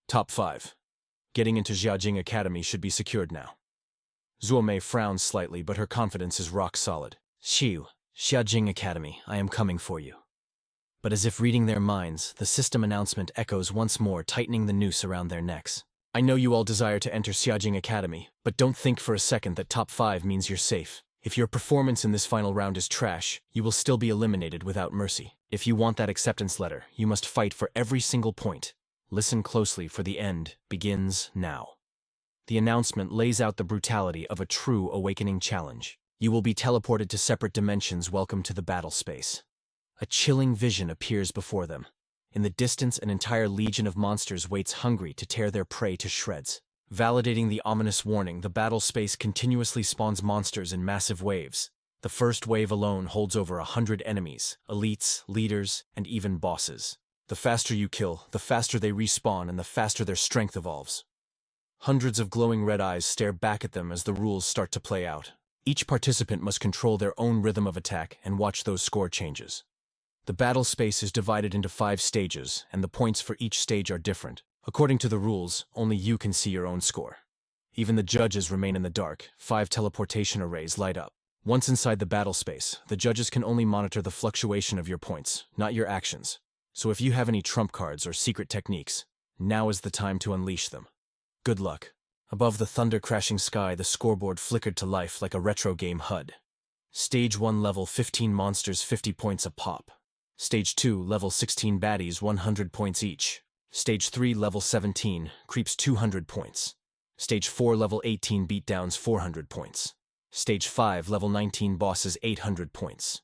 Top 5. Getting into Xiaojing Academy should be secured now. Zuo Mei frowns slightly, but her confidence is rock solid. Xiaojing Academy, I am coming for you. But as if reading their minds, the system announcement echoes once more, tightening the noose around their necks. I know you all desire to enter Xiaojing Academy, but don't think for a second that top 5 means you're safe. If your performance in this final round is trash, you will still be eliminated without mercy. If you want that acceptance letter, you must fight for every single point. Listen closely, for the end begins now. The announcement lays out the brutality of a true awakening challenge. You will be teleported to separate dimensions. Welcome to the battle space. A chilling vision appears before them. In the distance, an entire legion of monsters waits, hungry to tear their prey to shreds. Validating the ominous warning, the battle space continuously spawns monsters in massive waves. The first wave alone holds over 100 enemies, elites, leaders, and even bosses. The faster you kill, the faster they respawn and the faster their strength evolves. Hundreds of glowing red eyes stare back at them as the rules start to play out. Each participant must control their own rhythm of attack and watch those score changes. The battle space is divided into 5 stages, and the points for each stage are different. According to the rules, only you can see your own score. Even the judges remain in the dark. 5 teleportation arrays light up. Once inside the battle space, the judges can only monitor the fluctuation of your points, not your actions. So if you have any trump cards or secret techniques, now is the time to unleash them. Good luck. Above the thunder-crashing sky, the scoreboard flickered to life like a retro game HUD. Stage 1, level 15 monsters, 50 points a pop. Stage 2, level 16 baddies, 100 points each. Stage 3, level 17, creeps, 200 points. Stage 4, level 18 beatdowns, 400 points. Stage 5, level 19 bosses, 800 points.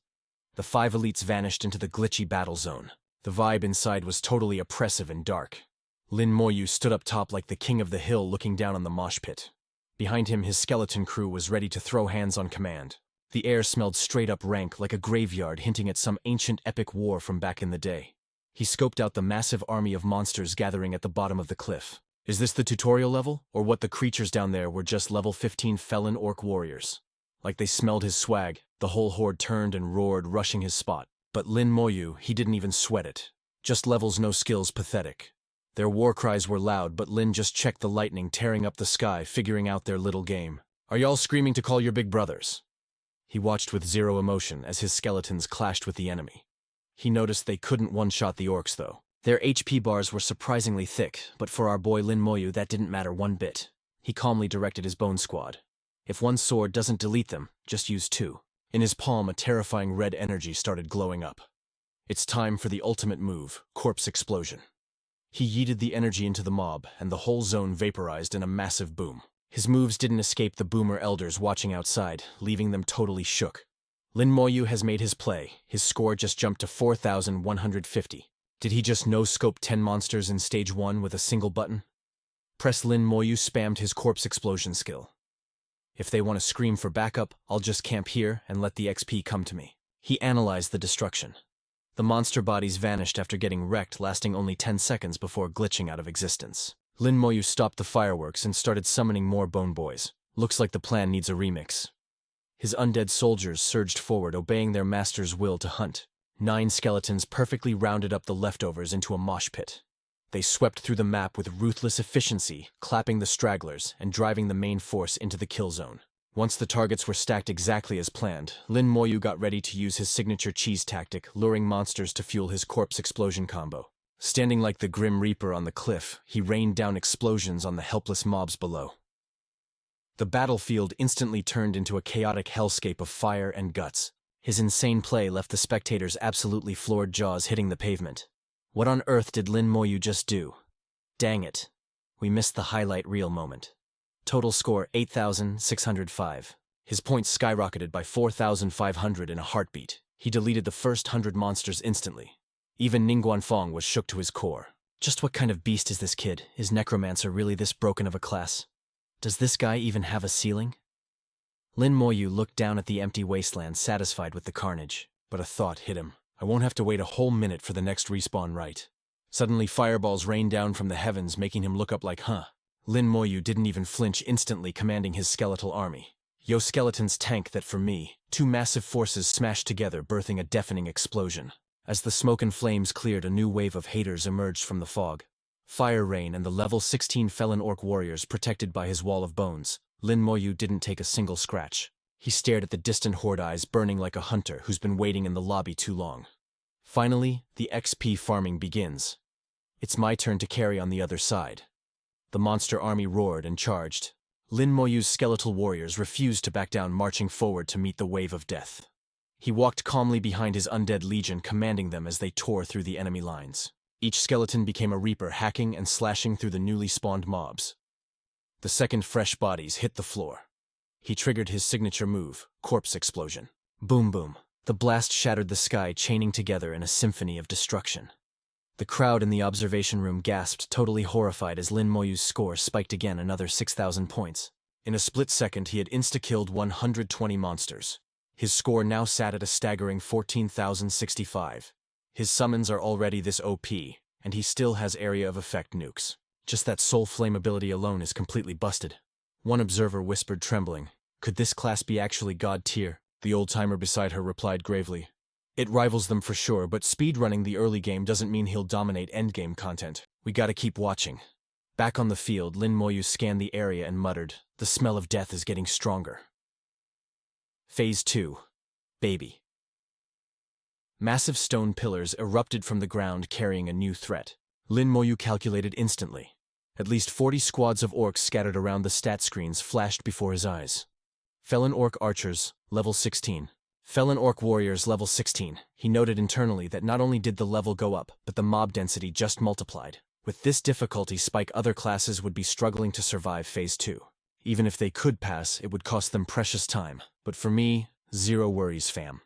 The 5 elites vanished into the glitchy battle zone. The vibe inside was totally oppressive and dark. Lin Moyu stood up top like the king of the hill, looking down on the mosh pit. Behind him, his skeleton crew was ready to throw hands on command. The air smelled straight-up rank, like a graveyard, hinting at some ancient epic war from back in the day. He scoped out the massive army of monsters gathering at the bottom of the cliff. Is this the tutorial level, or what? The creatures down there were just level 15 felon orc warriors. Like they smelled his swag, the whole horde turned and roared, rushing his spot. But Lin Moyu, he didn't even sweat it. Just levels, no skills, pathetic. Their war cries were loud, but Lin just checked the lightning tearing up the sky, figuring out their little game. Are y'all screaming to call your big brothers? He watched with zero emotion as his skeletons clashed with the enemy. He noticed they couldn't one-shot the orcs, though. Their HP bars were surprisingly thick, but for our boy Lin Moyu that didn't matter one bit. He calmly directed his bone squad. If one sword doesn't delete them, just use two. In his palm, a terrifying red energy started glowing up. It's time for the ultimate move, corpse explosion. He yeeted the energy into the mob, and the whole zone vaporized in a massive boom. His moves didn't escape the boomer elders watching outside, leaving them totally shook. Lin Moyu has made his play. His score just jumped to 4,150. Did he just no-scope 10 monsters in stage 1 with a single button? Press Lin Moyu spammed his corpse explosion skill. If they want to scream for backup, I'll just camp here and let the XP come to me. He analyzed the destruction. The monster bodies vanished after getting wrecked, lasting only 10 seconds before glitching out of existence. Lin Moyu stopped the fireworks and started summoning more bone boys. Looks like the plan needs a remix. His undead soldiers surged forward, obeying their master's will to hunt. 9 skeletons perfectly rounded up the leftovers into a mosh pit. They swept through the map with ruthless efficiency, clapping the stragglers and driving the main force into the kill zone. Once the targets were stacked exactly as planned, Lin Moyu got ready to use his signature cheese tactic, luring monsters to fuel his corpse explosion combo. Standing like the Grim Reaper on the cliff, he rained down explosions on the helpless mobs below. The battlefield instantly turned into a chaotic hellscape of fire and guts. His insane play left the spectators absolutely floored, jaws hitting the pavement. What on earth did Lin Moyu just do? Dang it. We missed the highlight reel moment. Total score 8,605. His points skyrocketed by 4,500 in a heartbeat. He deleted the first 100 monsters instantly. Even Ningguan Fong was shook to his core. Just what kind of beast is this kid? Is Necromancer really this broken of a class? Does this guy even have a ceiling? Lin Moyu looked down at the empty wasteland, satisfied with the carnage. But a thought hit him. I won't have to wait a whole minute for the next respawn, right? Suddenly fireballs rained down from the heavens, making him look up like, Lin Moyu didn't even flinch, instantly commanding his skeletal army. Yo skeletons tank that for me. 2 massive forces smashed together, birthing a deafening explosion. As the smoke and flames cleared, a new wave of haters emerged from the fog. Fire Rain and the level 16 Felon Orc warriors protected by his wall of bones. Lin Moyu didn't take a single scratch. He stared at the distant horde, eyes burning like a hunter who's been waiting in the lobby too long. Finally, the XP farming begins. It's my turn to carry on the other side. The monster army roared and charged. Lin Moyu's skeletal warriors refused to back down, marching forward to meet the wave of death. He walked calmly behind his undead legion, commanding them as they tore through the enemy lines. Each skeleton became a reaper, hacking and slashing through the newly spawned mobs. The second fresh bodies hit the floor. He triggered his signature move, corpse explosion. Boom boom. The blast shattered the sky, chaining together in a symphony of destruction. The crowd in the observation room gasped, totally horrified, as Lin Moyu's score spiked again, another 6,000 points. In a split second, he had insta-killed 120 monsters. His score now sat at a staggering 14,065. His summons are already this OP, and he still has area of effect nukes. Just that soul flame ability alone is completely busted. One observer whispered, trembling, "Could this class be actually god tier?" The old-timer beside her replied gravely, "It rivals them for sure, but speedrunning the early game doesn't mean he'll dominate endgame content. We gotta keep watching." Back on the field, Lin Moyu scanned the area and muttered, "The smell of death is getting stronger." Phase 2. Baby. Massive stone pillars erupted from the ground, carrying a new threat. Lin Moyu calculated instantly. At least 40 squads of orcs scattered around the stat screens flashed before his eyes. Felon Orc Archers, level 16. Felon Orc Warriors, level 16. He noted internally that not only did the level go up, but the mob density just multiplied. With this difficulty spike, other classes would be struggling to survive Phase 2. Even if they could pass, it would cost them precious time. But for me, zero worries, fam.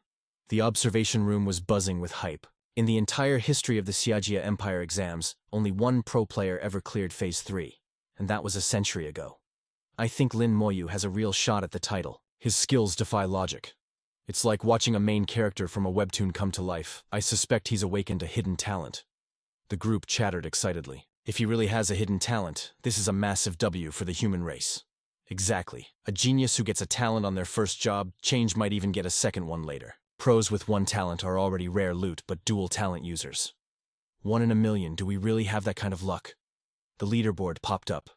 The observation room was buzzing with hype. In the entire history of the Xiajia Empire exams, only one pro player ever cleared Phase 3, and that was a century ago. I think Lin Moyu has a real shot at the title. His skills defy logic. It's like watching a main character from a webtoon come to life. I suspect he's awakened a hidden talent. The group chattered excitedly. If he really has a hidden talent, this is a massive W for the human race. Exactly. A genius who gets a talent on their first job, change might even get a second one later. Pros with one talent are already rare loot, but dual talent users. 1 in a million, do we really have that kind of luck? The leaderboard popped up.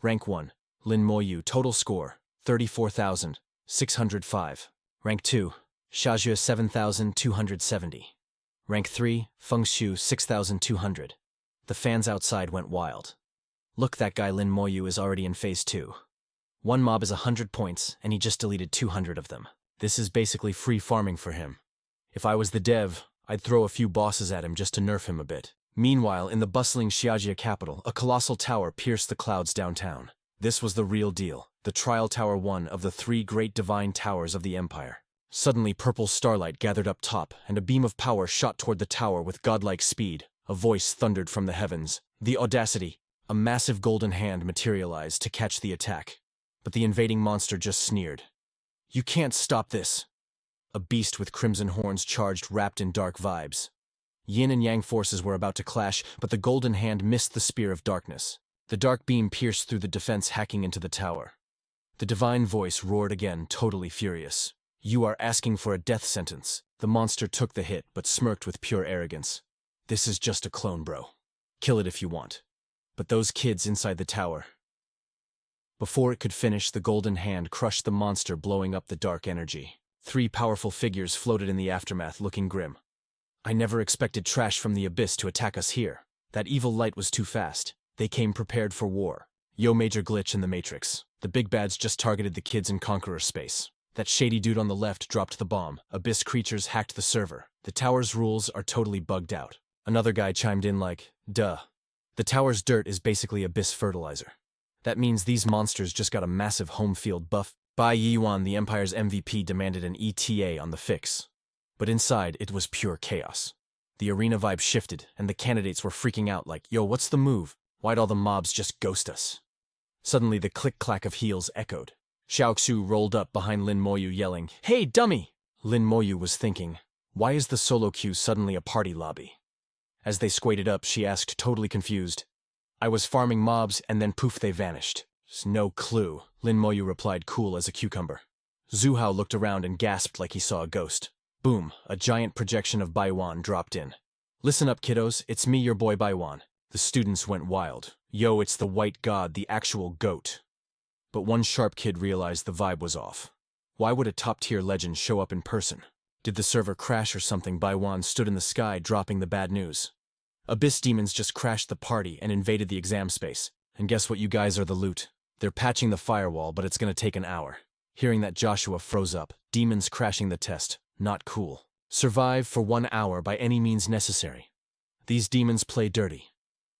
Rank 1, Lin Moyu, total score, 34,605. Rank 2, Xiajia 7,270. Rank 3, Fengshu 6,200. The fans outside went wild. Look, that guy Lin Moyu is already in phase 2. One mob is 100 points, and he just deleted 200 of them. This is basically free farming for him. If I was the dev, I'd throw a few bosses at him just to nerf him a bit. Meanwhile, in the bustling Xiajia capital, a colossal tower pierced the clouds downtown. This was the real deal, the Trial Tower, one of the 3 great divine towers of the Empire. Suddenly, purple starlight gathered up top, and a beam of power shot toward the tower with godlike speed. A voice thundered from the heavens. The audacity! A massive golden hand materialized to catch the attack. But the invading monster just sneered. You can't stop this! A beast with crimson horns charged, wrapped in dark vibes. Yin and Yang forces were about to clash, but the golden hand missed the spear of darkness. The dark beam pierced through the defense, hacking into the tower. The divine voice roared again, totally furious. You are asking for a death sentence. The monster took the hit, but smirked with pure arrogance. This is just a clone, bro. Kill it if you want. But those kids inside the tower. Before it could finish, the golden hand crushed the monster, blowing up the dark energy. 3 powerful figures floated in the aftermath, looking grim. I never expected trash from the abyss to attack us here. That evil light was too fast. They came prepared for war. Yo, major glitch in the Matrix. The big bads just targeted the kids in Conqueror space. That shady dude on the left dropped the bomb. Abyss creatures hacked the server. The tower's rules are totally bugged out. Another guy chimed in like, duh. The tower's dirt is basically Abyss fertilizer. That means these monsters just got a massive home field buff. Bai Yiyuan, the Empire's MVP, demanded an ETA on the fix. But inside, it was pure chaos. The arena vibe shifted, and the candidates were freaking out like, yo, what's the move? Why'd all the mobs just ghost us? Suddenly, the click-clack of heels echoed. Xiaoxu rolled up behind Lin Moyu, yelling, Hey, dummy! Lin Moyu was thinking, why is the solo queue suddenly a party lobby? As they squated up, she asked, totally confused, I was farming mobs, and then poof, they vanished. No clue, Lin Moyu replied, cool as a cucumber. Zhu Hao looked around and gasped like he saw a ghost. Boom, a giant projection of Baiwan dropped in. Listen up, kiddos, it's me, your boy Baiwan. The students went wild. Yo, it's the white god, the actual goat. But one sharp kid realized the vibe was off. Why would a top-tier legend show up in person? Did the server crash or something? Baiwan stood in the sky, dropping the bad news. Abyss demons just crashed the party and invaded the exam space. And guess what, you guys are the loot. They're patching the firewall, but it's gonna take an hour. Hearing that, Joshua froze up. Demons crashing the test. Not cool. Survive for 1 hour by any means necessary. These demons play dirty.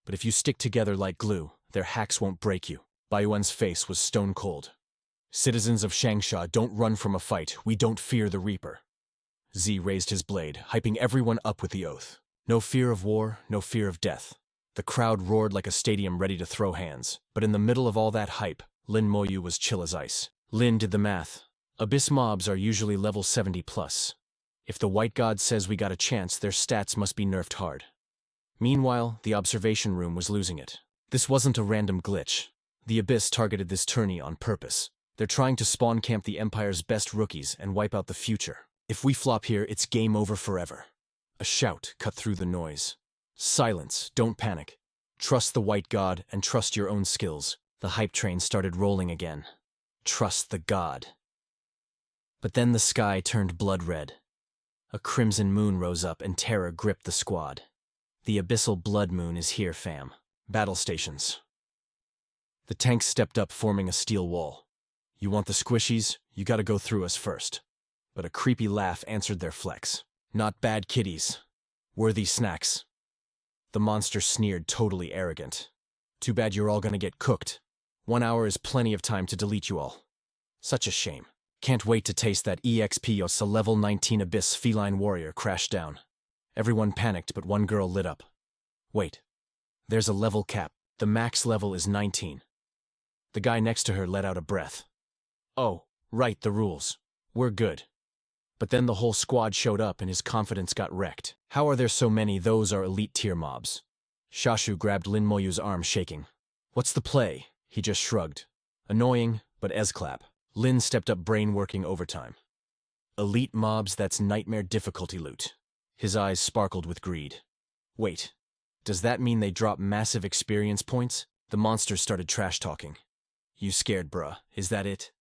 But if you stick together like glue, their hacks won't break you. Baiyuan's face was stone cold. Citizens of Changsha, don't run from a fight. We don't fear the Reaper. Z raised his blade, hyping everyone up with the oath. No fear of war, no fear of death. The crowd roared like a stadium ready to throw hands. But in the middle of all that hype, Lin Moyu was chill as ice. Lin did the math. Abyss mobs are usually level 70 plus. If the white god says we got a chance, their stats must be nerfed hard. Meanwhile, the observation room was losing it. This wasn't a random glitch. The Abyss targeted this tourney on purpose. They're trying to spawn camp the Empire's best rookies and wipe out the future. If we flop here, it's game over forever. A shout cut through the noise. Silence, don't panic. Trust the white god and trust your own skills. The hype train started rolling again. Trust the god. But then the sky turned blood red. A crimson moon rose up and terror gripped the squad. The abyssal blood moon is here, fam. Battle stations. The tanks stepped up, forming a steel wall. You want the squishies? You gotta go through us first. But a creepy laugh answered their flex. Not bad kitties. Worthy snacks. The monster sneered, totally arrogant. Too bad you're all gonna get cooked. 1 hour is plenty of time to delete you all. Such a shame. Can't wait to taste that EXP. Os, a level 19 Abyss feline warrior crashed down. Everyone panicked, but one girl lit up. Wait. There's a level cap. The max level is 19. The guy next to her let out a breath. Oh, right, the rules. We're good. But then the whole squad showed up and his confidence got wrecked. How are there so many? Those are elite tier mobs. Shashu grabbed Lin Moyu's arm, shaking. What's the play? He just shrugged. Annoying, but esclap. Lin stepped up, brain working overtime. Elite mobs, that's nightmare difficulty loot. His eyes sparkled with greed. Wait, does that mean they drop massive experience points? The monsters started trash talking. You scared, bruh, is that it?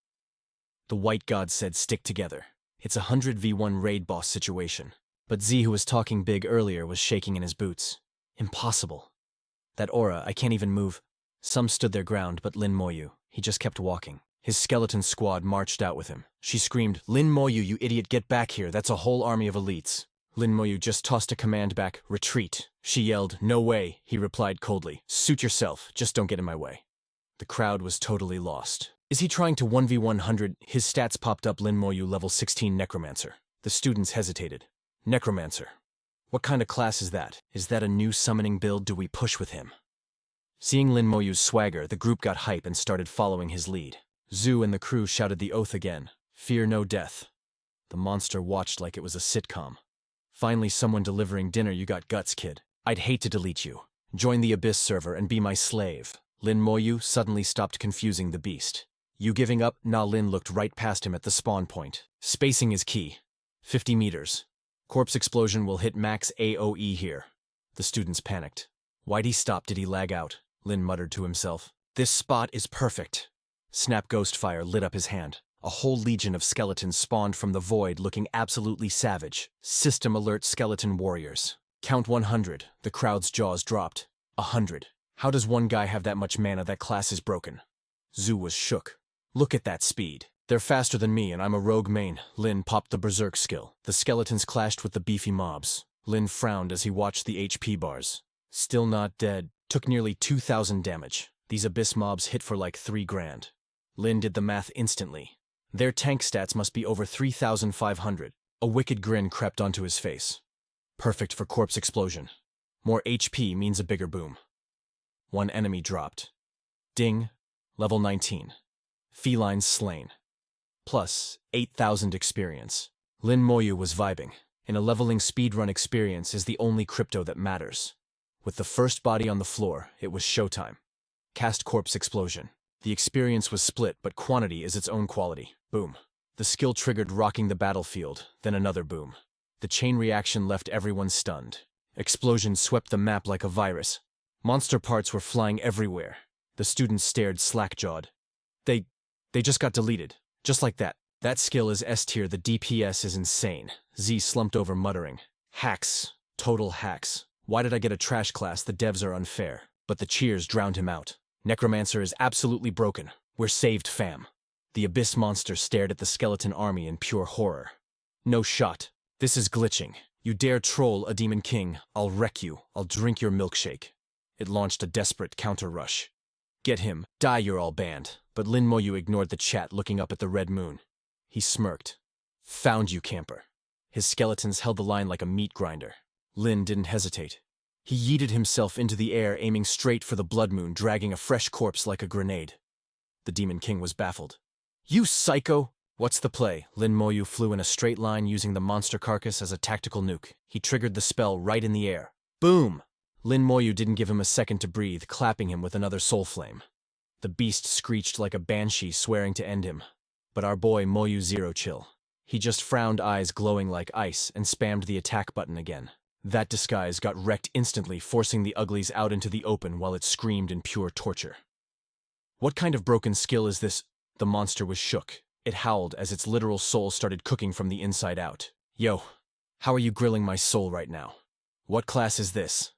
The white god said, stick together. It's a 100v1 raid boss situation. But Z, who was talking big earlier, was shaking in his boots. Impossible. That aura, I can't even move. Some stood their ground, but Lin Moyu, he just kept walking. His skeleton squad marched out with him. She screamed, "Lin Moyu, you idiot, get back here, that's a whole army of elites." Lin Moyu just tossed a command back, "Retreat." She yelled, "No way," he replied coldly. "Suit yourself, just don't get in my way." The crowd was totally lost. Is he trying to 1v100? His stats popped up: Lin Moyu level 16 Necromancer. The students hesitated. Necromancer. What kind of class is that? Is that a new summoning build? Do we push with him? Seeing Lin Moyu's swagger, the group got hype and started following his lead. Zhu and the crew shouted the oath again. Fear no death. The monster watched like it was a sitcom. Finally someone delivering dinner. You got guts, kid. I'd hate to delete you. Join the Abyss server and be my slave. Lin Moyu suddenly stopped confusing the beast. You giving up? Nah. Lin looked right past him at the spawn point. Spacing is key. 50 meters. Corpse explosion will hit max AoE here. The students panicked. Why'd he stop? Did he lag out? Lin muttered to himself. This spot is perfect. Snap ghost fire lit up his hand. A whole legion of skeletons spawned from the void looking absolutely savage. System alert skeleton warriors. Count 100. The crowd's jaws dropped. 100. How does one guy have that much mana? That class is broken. Zhu was shook. Look at that speed. They're faster than me and I'm a rogue main. Lin popped the berserk skill. The skeletons clashed with the beefy mobs. Lin frowned as he watched the HP bars. Still not dead. Took nearly 2,000 damage. These abyss mobs hit for like 3 grand. Lin did the math instantly. Their tank stats must be over 3,500. A wicked grin crept onto his face. Perfect for corpse explosion. More HP means a bigger boom. One enemy dropped. Ding. Level 19. Feline slain. Plus 8,000 experience. Lin Moyu was vibing. In a leveling speedrun, experience is the only crypto that matters. With the first body on the floor, it was showtime. Cast corpse explosion. The experience was split, but quantity is its own quality. Boom. The skill triggered, rocking the battlefield, then another boom. The chain reaction left everyone stunned. Explosion swept the map like a virus. Monster parts were flying everywhere. The students stared slack-jawed. They just got deleted. Just like that. That skill is S tier, the DPS is insane. Z slumped over muttering. Hacks. Total hacks. Why did I get a trash class? The devs are unfair. But the cheers drowned him out. Necromancer is absolutely broken. We're saved, fam. The abyss monster stared at the skeleton army in pure horror. No shot. This is glitching. You dare troll a demon king, I'll wreck you. I'll drink your milkshake. It launched a desperate counter rush. Get him. Die, you're all banned. But Lin Moyu ignored the chat, looking up at the red moon. He smirked. Found you, camper. His skeletons held the line like a meat grinder. Lin didn't hesitate. He yeeted himself into the air, aiming straight for the blood moon, dragging a fresh corpse like a grenade. The demon king was baffled. You psycho! What's the play? Lin Moyu flew in a straight line, using the monster carcass as a tactical nuke. He triggered the spell right in the air. Boom! Lin Moyu didn't give him a second to breathe, clapping him with another soul flame. The beast screeched like a banshee, swearing to end him. But our boy Moyu zero chill. He just frowned, eyes glowing like ice, and spammed the attack button again. That disguise got wrecked instantly, forcing the uglies out into the open while it screamed in pure torture. What kind of broken skill is this? The monster was shook. It howled as its literal soul started cooking from the inside out. Yo, how are you grilling my soul right now? What class is this?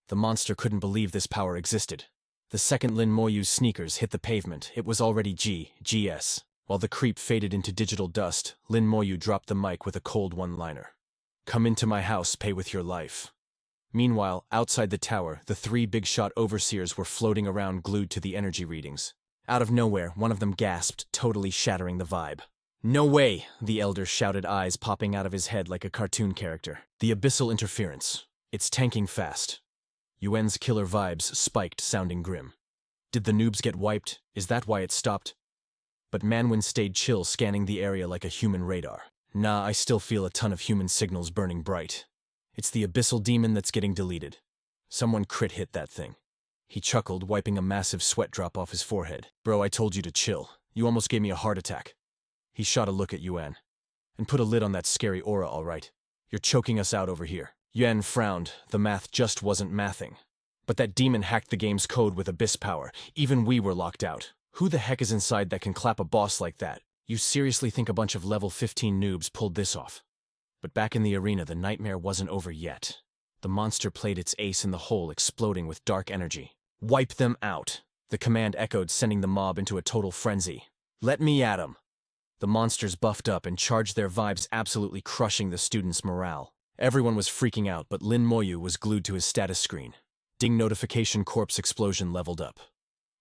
The monster couldn't believe this power existed. The second Lin Moyu's sneakers hit the pavement, it was already GS. While the creep faded into digital dust, Lin Moyu dropped the mic with a cold one-liner. Come into my house, pay with your life. Meanwhile, outside the tower, the 3 big-shot overseers were floating around, glued to the energy readings. Out of nowhere, one of them gasped, totally shattering the vibe. No way! The elder shouted, eyes popping out of his head like a cartoon character. The abyssal interference. It's tanking fast. Yuan's killer vibes spiked, sounding grim. Did the noobs get wiped? Is that why it stopped? But Manhwa stayed chill, scanning the area like a human radar. Nah, I still feel a ton of human signals burning bright. It's the abyssal demon that's getting deleted. Someone crit hit that thing. He chuckled, wiping a massive sweat drop off his forehead. Bro, I told you to chill. You almost gave me a heart attack. He shot a look at Yuan. And put a lid on that scary aura, all right. You're choking us out over here. Yuan frowned. The math just wasn't mathing. But that demon hacked the game's code with abyss power. Even we were locked out. Who the heck is inside that can clap a boss like that? You seriously think a bunch of level 15 noobs pulled this off? But back in the arena, the nightmare wasn't over yet. The monster played its ace in the hole, exploding with dark energy. Wipe them out! The command echoed, sending the mob into a total frenzy. Let me at 'em! The monsters buffed up and charged their vibes, absolutely crushing the students' morale. Everyone was freaking out, but Lin Moyu was glued to his status screen. Ding notification, corpse explosion leveled up.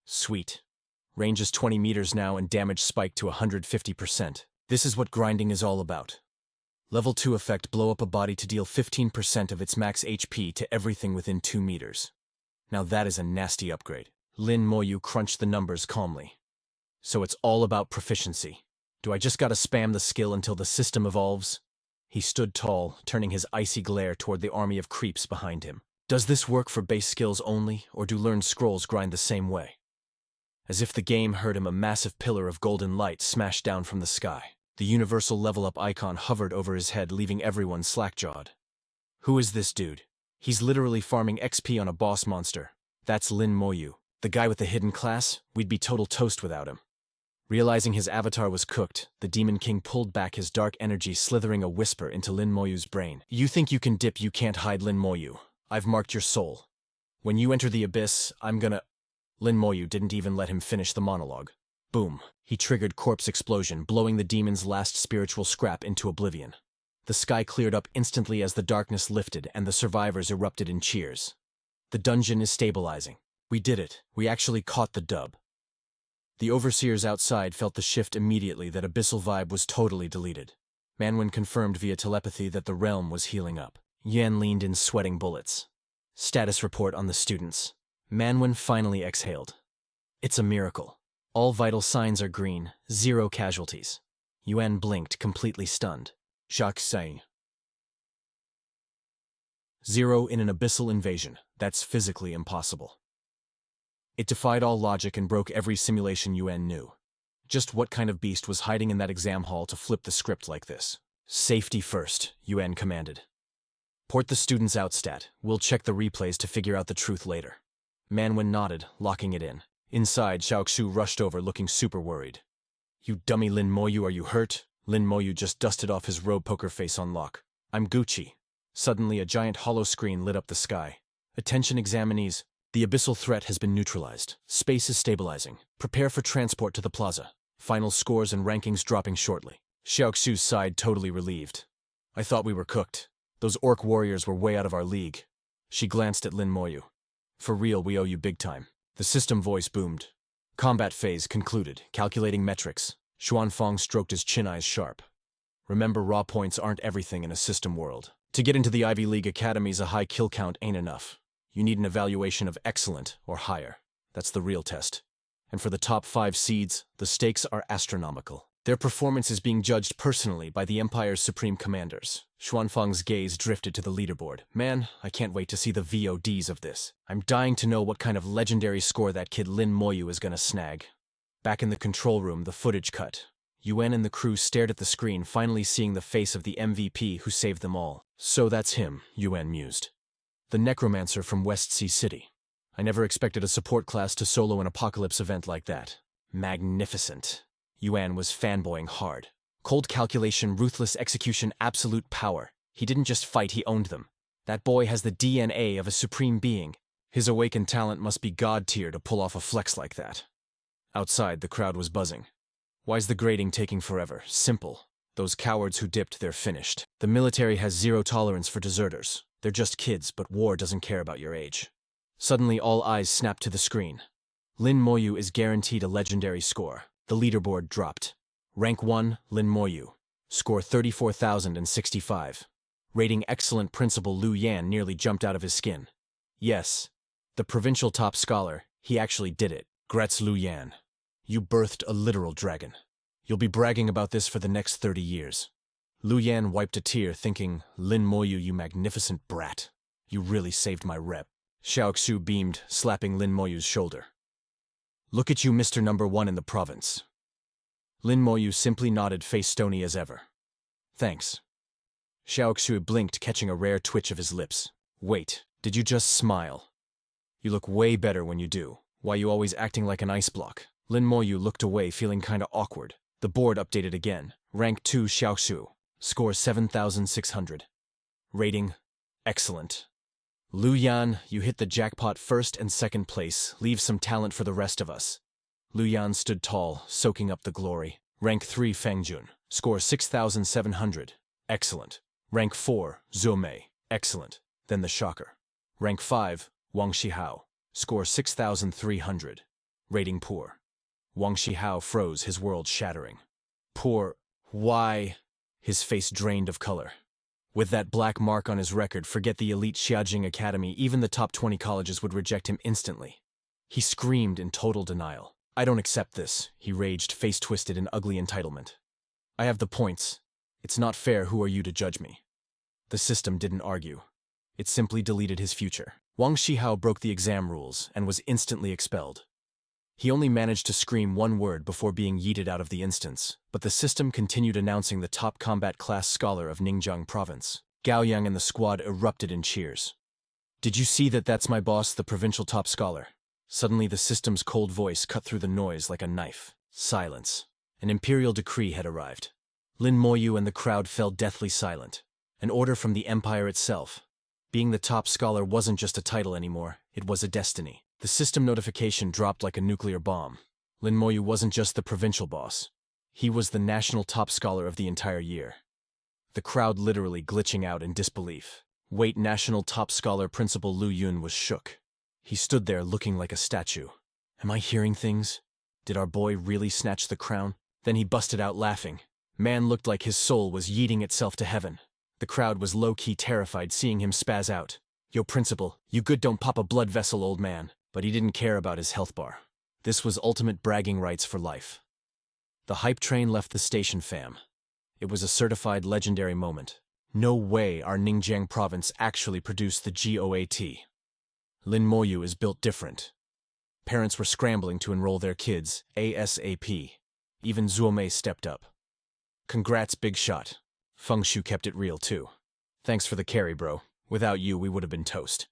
Sweet. Range is 20 meters now and damage spiked to 150%. This is what grinding is all about. Level 2 effect, blow up a body to deal 15% of its max HP to everything within 2 meters. Now that is a nasty upgrade. Lin Moyu crunched the numbers calmly. So it's all about proficiency. Do I just gotta spam the skill until the system evolves? He stood tall, turning his icy glare toward the army of creeps behind him. Does this work for base skills only, or do learned scrolls grind the same way? As if the game heard him, a massive pillar of golden light smashed down from the sky. The universal level-up icon hovered over his head, leaving everyone slack-jawed. Who is this dude? He's literally farming XP on a boss monster. That's Lin Moyu. The guy with the hidden class? We'd be total toast without him. Realizing his avatar was cooked, the Demon King pulled back his dark energy, slithering a whisper into Lin Moyu's brain. You think you can dip, you can't hide, Lin Moyu. I've marked your soul. When you enter the abyss, I'm gonna… Lin Moyu didn't even let him finish the monologue. Boom. He triggered corpse explosion, blowing the demon's last spiritual scrap into oblivion. The sky cleared up instantly as the darkness lifted and the survivors erupted in cheers. The dungeon is stabilizing. We did it. We actually caught the dub. The overseers outside felt the shift immediately. That abyssal vibe was totally deleted. Manhwa confirmed via telepathy that the realm was healing up. Yan leaned in, sweating bullets. Status report on the students. Manhwa finally exhaled. It's a miracle. All vital signs are green, 0 casualties. Yuan blinked, completely stunned. Jacques saying. 0 in an abyssal invasion. That's physically impossible. It defied all logic and broke every simulation Yuan knew. Just what kind of beast was hiding in that exam hall to flip the script like this? Safety first, Yuan commanded. Port the students out, stat. We'll check the replays to figure out the truth later. Manhwa nodded, locking it in. Inside, Xiaoxu rushed over, looking super worried. You dummy Lin Moyu, are you hurt? Lin Moyu just dusted off his robe, poker face on lock. I'm Gucci. Suddenly, a giant hollow screen lit up the sky. Attention examinees. The abyssal threat has been neutralized. Space is stabilizing. Prepare for transport to the plaza. Final scores and rankings dropping shortly. Xiaoxu sighed, totally relieved. I thought we were cooked. Those orc warriors were way out of our league. She glanced at Lin Moyu. For real, we owe you big time. The system voice boomed. Combat phase concluded, calculating metrics. Xuanfang stroked his chin, eyes sharp. Remember, raw points aren't everything in a system world. To get into the Ivy League academies, a high kill count ain't enough. You need an evaluation of excellent or higher. That's the real test. And for the top 5 seeds, the stakes are astronomical. Their performance is being judged personally by the Empire's supreme commanders. Xuanfang's gaze drifted to the leaderboard. Man, I can't wait to see the VODs of this. I'm dying to know what kind of legendary score that kid Lin Moyu is gonna snag. Back in the control room, the footage cut. Yuan and the crew stared at the screen, finally seeing the face of the MVP who saved them all. So that's him, Yuan mused. The necromancer from West Sea City. I never expected a support class to solo an apocalypse event like that. Magnificent. Yuan was fanboying hard. Cold calculation, ruthless execution, absolute power. He didn't just fight, he owned them. That boy has the DNA of a supreme being. His awakened talent must be god tier to pull off a flex like that. Outside, the crowd was buzzing. Why's the grading taking forever? Simple. Those cowards who dipped, they're finished. The military has 0 tolerance for deserters. They're just kids, but war doesn't care about your age. Suddenly, all eyes snapped to the screen. Lin Moyu is guaranteed a legendary score. The leaderboard dropped. Rank 1, Lin Moyu. Score 34,065. Rating excellent. Principal Lu Yan nearly jumped out of his skin. Yes. The provincial top scholar, he actually did it. Grats Lu Yan. You birthed a literal dragon. You'll be bragging about this for the next 30 years. Lu Yan wiped a tear, thinking, Lin Moyu, you magnificent brat. You really saved my rep. Xiaoxu beamed, slapping Lin Moyu's shoulder. Look at you, Mr. Number 1 in the province. Lin Moyu simply nodded, face stony as ever. Thanks. Xiaoxu blinked, catching a rare twitch of his lips. Wait, did you just smile? You look way better when you do. Why you always acting like an ice block? Lin Moyu looked away, feeling kinda awkward. The board updated again. Rank 2, Xiaoxu. Score 7,600. Rating, excellent. Lu Yan, you hit the jackpot first and second place. Leave some talent for the rest of us. Lu Yan stood tall, soaking up the glory. Rank 3 Fangjun. Score 6,700. Excellent. Rank 4 Zuomei. Excellent. Then the shocker. Rank 5 Wang Shihao. Score 6,300. Rating poor. Wang Shihao froze, his world shattering. Poor. Why? His face drained of color. With that black mark on his record, forget the elite Xiajing Academy, even the top 20 colleges would reject him instantly. He screamed in total denial. I don't accept this, he raged, face twisted in ugly entitlement. I have the points. It's not fair, who are you to judge me? The system didn't argue. It simply deleted his future. Wang Shihao broke the exam rules and was instantly expelled. He only managed to scream one word before being yeeted out of the instance, but the system continued announcing the top combat class scholar of Ningjiang province. Gao Yang and the squad erupted in cheers. Did you see that? That's my boss, the provincial top scholar. Suddenly the system's cold voice cut through the noise like a knife. Silence. An imperial decree had arrived. Lin Moyu and the crowd fell deathly silent. An order from the empire itself. Being the top scholar wasn't just a title anymore, it was a destiny. The system notification dropped like a nuclear bomb. Lin Moyu wasn't just the provincial boss. He was the national top scholar of the entire year. The crowd literally glitching out in disbelief. Wait, national top scholar Principal Lu Yun was shook. He stood there looking like a statue. Am I hearing things? Did our boy really snatch the crown? Then he busted out laughing. Man looked like his soul was yeeting itself to heaven. The crowd was low-key terrified seeing him spaz out. Yo, Principal, you good, don't pop a blood vessel, old man. But he didn't care about his health bar. This was ultimate bragging rights for life. The hype train left the station, fam. It was a certified legendary moment. No way our Ningjiang province actually produced the GOAT. Lin Moyu is built different. Parents were scrambling to enroll their kids, ASAP. Even Zuomei stepped up. Congrats, big shot. Feng Shu kept it real too. Thanks for the carry, bro. Without you, we would have been toast.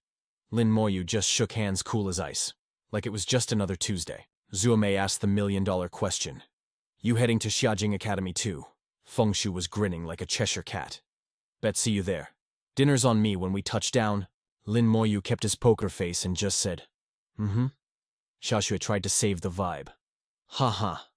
Lin Moyu just shook hands cool as ice. Like it was just another Tuesday. Zuomei asked the million-dollar question. You heading to Xiajing Academy too? Feng Shu was grinning like a Cheshire cat. Bet see you there. Dinner's on me when we touch down. Lin Moyu kept his poker face and just said, Xiaoxue tried to save the vibe. Ha.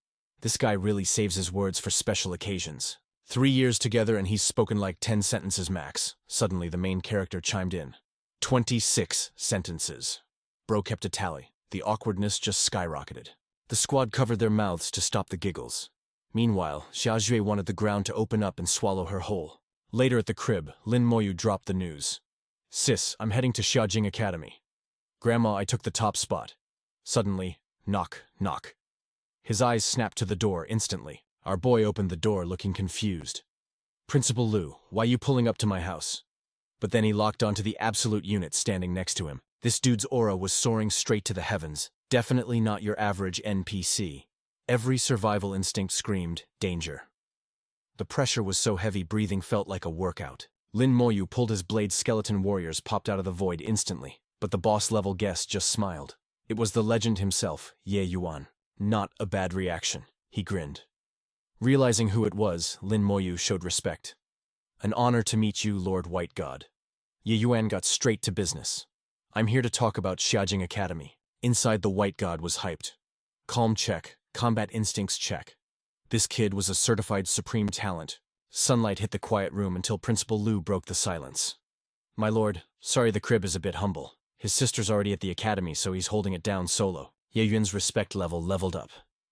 This guy really saves his words for special occasions. 3 years together and he's spoken like 10 sentences max. Suddenly the main character chimed in. 26 sentences. Bro kept a tally. The awkwardness just skyrocketed. The squad covered their mouths to stop the giggles. Meanwhile, Xiaojue wanted the ground to open up and swallow her whole. Later at the crib, Lin Moyu dropped the news. Sis, I'm heading to Xiajing Academy. Grandma, I took the top spot. Suddenly, knock, knock. His eyes snapped to the door instantly. Our boy opened the door looking confused. Principal Lu, why you pulling up to my house? But then he locked onto the absolute unit standing next to him. This dude's aura was soaring straight to the heavens. Definitely not your average NPC. Every survival instinct screamed, danger. The pressure was so heavy breathing felt like a workout. Lin Moyu pulled his blade. Skeleton warriors popped out of the void instantly, but the boss-level guest just smiled. It was the legend himself, Ye Yuan. Not a bad reaction. He grinned. Realizing who it was, Lin Moyu showed respect. An honor to meet you, Lord White God. Ye Yuan got straight to business. I'm here to talk about Xiajing Academy. Inside, the White God was hyped. Calm check, combat instincts check. This kid was a certified supreme talent. Sunlight hit the quiet room until Principal Lu broke the silence. My lord, sorry the crib is a bit humble. His sister's already at the academy, so he's holding it down solo. Ye Yuan's respect level leveled up.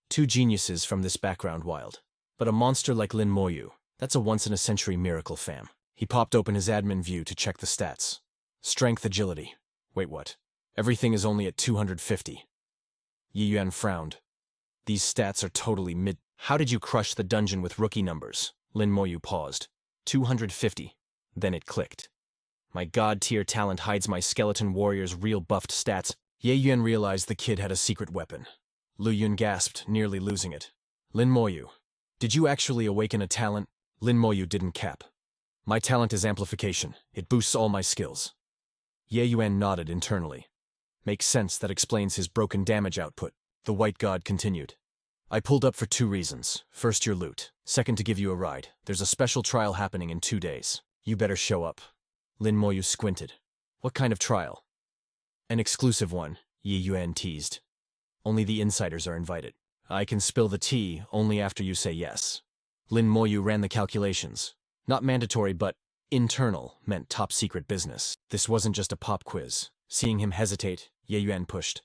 2 geniuses from this background wild. But a monster like Lin Moyu, that's a once-in-a-century miracle, fam. He popped open his admin view to check the stats. Strength, agility. Wait, what? Everything is only at 250. Ye Yuan frowned. These stats are totally mid. How did you crush the dungeon with rookie numbers? Lin Moyu paused. 250. Then it clicked. My god-tier talent hides my skeleton warrior's real buffed stats. Ye Yuan realized the kid had a secret weapon. Lu Yun gasped, nearly losing it. Lin Moyu, did you actually awaken a talent? Lin Moyu didn't cap. My talent is amplification. It boosts all my skills. Ye Yuan nodded internally. Makes sense, that explains his broken damage output. The White God continued. I pulled up for 2 reasons. First, your loot. Second, to give you a ride. There's a special trial happening in 2 days. You better show up. Lin Moyu squinted. What kind of trial? An exclusive one, Yi Yuan teased. Only the insiders are invited. I can spill the tea only after you say yes. Lin Moyu ran the calculations. Not mandatory, but internal meant top secret business. This wasn't just a pop quiz. Seeing him hesitate, Ye Yuan pushed.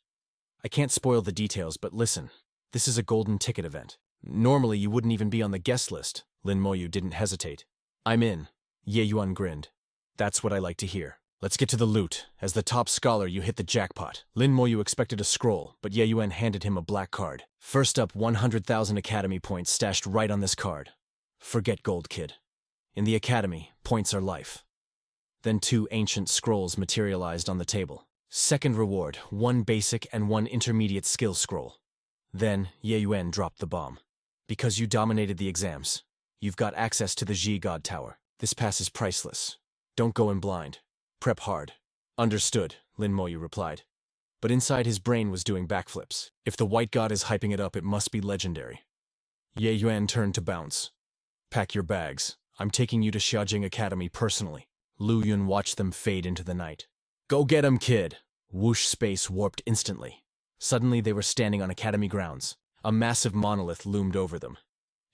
I can't spoil the details, but listen. This is a golden ticket event. Normally you wouldn't even be on the guest list. Lin Moyu didn't hesitate. I'm in. Ye Yuan grinned. That's what I like to hear. Let's get to the loot. As the top scholar, you hit the jackpot. Lin Moyu expected a scroll, but Ye Yuan handed him a black card. First up, 100,000 academy points stashed right on this card. Forget gold, kid. In the academy, points are life. Then 2 ancient scrolls materialized on the table. Second reward, 1 basic and 1 intermediate skill scroll. Then, Ye Yuan dropped the bomb. Because you dominated the exams, you've got access to the Ji God Tower. This pass is priceless. Don't go in blind. Prep hard. Understood, Lin Moyu replied. But inside his brain was doing backflips. If the White God is hyping it up, it must be legendary. Ye Yuan turned to bounce. Pack your bags. I'm taking you to Xiaojing Academy personally. Lu Yun watched them fade into the night. Go get him, kid! Whoosh, space warped instantly. Suddenly they were standing on Academy grounds. A massive monolith loomed over them.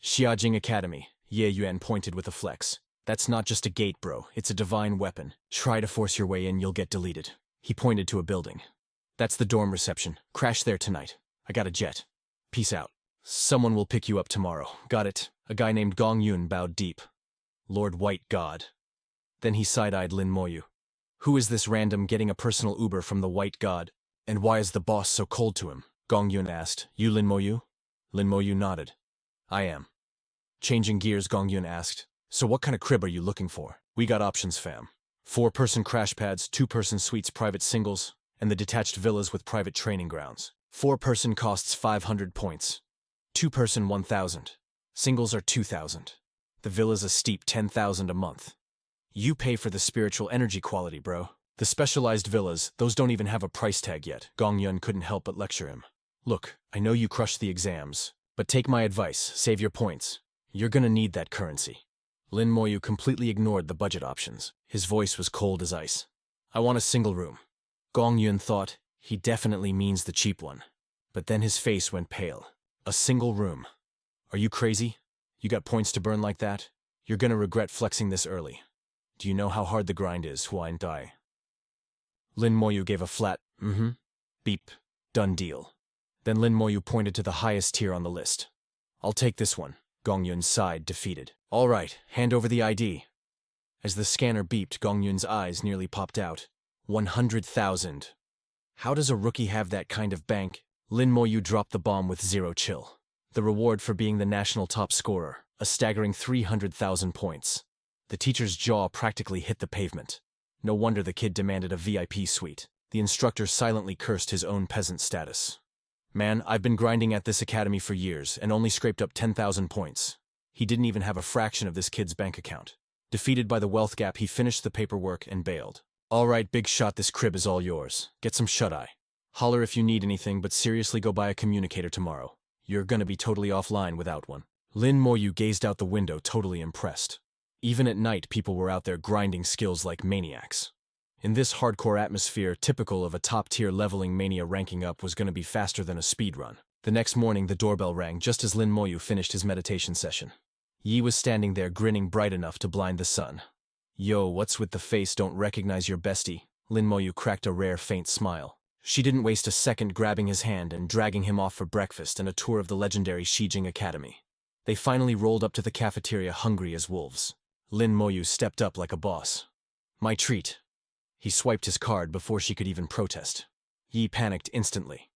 Xiaojing Academy, Ye Yuan pointed with a flex. That's not just a gate, bro. It's a divine weapon. Try to force your way in, you'll get deleted. He pointed to a building. That's the dorm reception. Crash there tonight. I got a jet. Peace out. Someone will pick you up tomorrow. Got it. A guy named Gong Yun bowed deep. Lord White God. Then he side-eyed Lin Moyu. Who is this random getting a personal Uber from the White God? And why is the boss so cold to him? Gong Yun asked. You Lin Moyu? Lin Moyu nodded. I am. Changing gears, Gong Yun asked. So what kind of crib are you looking for? We got options, fam. 4-person crash pads, 2-person suites, private singles, and the detached villas with private training grounds. 4-person costs 500 points. 2-person 1,000. Singles are 2,000. The villa's a steep 10,000 a month. You pay for the spiritual energy quality, bro. The specialized villas, those don't even have a price tag yet. Gong Yun couldn't help but lecture him. Look, I know you crushed the exams, but take my advice, save your points. You're gonna need that currency. Lin Moyu completely ignored the budget options. His voice was cold as ice. I want a single room. Gong Yun thought, he definitely means the cheap one. But then his face went pale. A single room. Are you crazy? You got points to burn like that? You're gonna regret flexing this early. Do you know how hard the grind is, Huan Dai? Lin Moyu gave a flat, beep, done deal. Then Lin Moyu pointed to the highest tier on the list. I'll take this one. Gong Yun sighed, defeated. All right, hand over the ID. As the scanner beeped, Gong Yun's eyes nearly popped out. 100,000. How does a rookie have that kind of bank? Lin Moyu dropped the bomb with zero chill. The reward for being the national top scorer, a staggering 300,000 points. The teacher's jaw practically hit the pavement. No wonder the kid demanded a VIP suite. The instructor silently cursed his own peasant status. Man, I've been grinding at this academy for years and only scraped up 10,000 points. He didn't even have a fraction of this kid's bank account. Defeated by the wealth gap, he finished the paperwork and bailed. All right, big shot, this crib is all yours. Get some shut-eye. Holler if you need anything, but seriously go buy a communicator tomorrow. You're gonna be totally offline without one. Lin Moyu gazed out the window, totally impressed. Even at night, people were out there grinding skills like maniacs. In this hardcore atmosphere, typical of a top-tier leveling mania, ranking up was going to be faster than a speedrun. The next morning, the doorbell rang just as Lin Moyu finished his meditation session. Yi was standing there, grinning bright enough to blind the sun. Yo, what's with the face? Don't recognize your bestie? Lin Moyu cracked a rare, faint smile. She didn't waste a second, grabbing his hand and dragging him off for breakfast and a tour of the legendary Xiaojing Academy. They finally rolled up to the cafeteria, hungry as wolves. Lin Moyu stepped up like a boss. My treat. He swiped his card before she could even protest. Yi panicked instantly.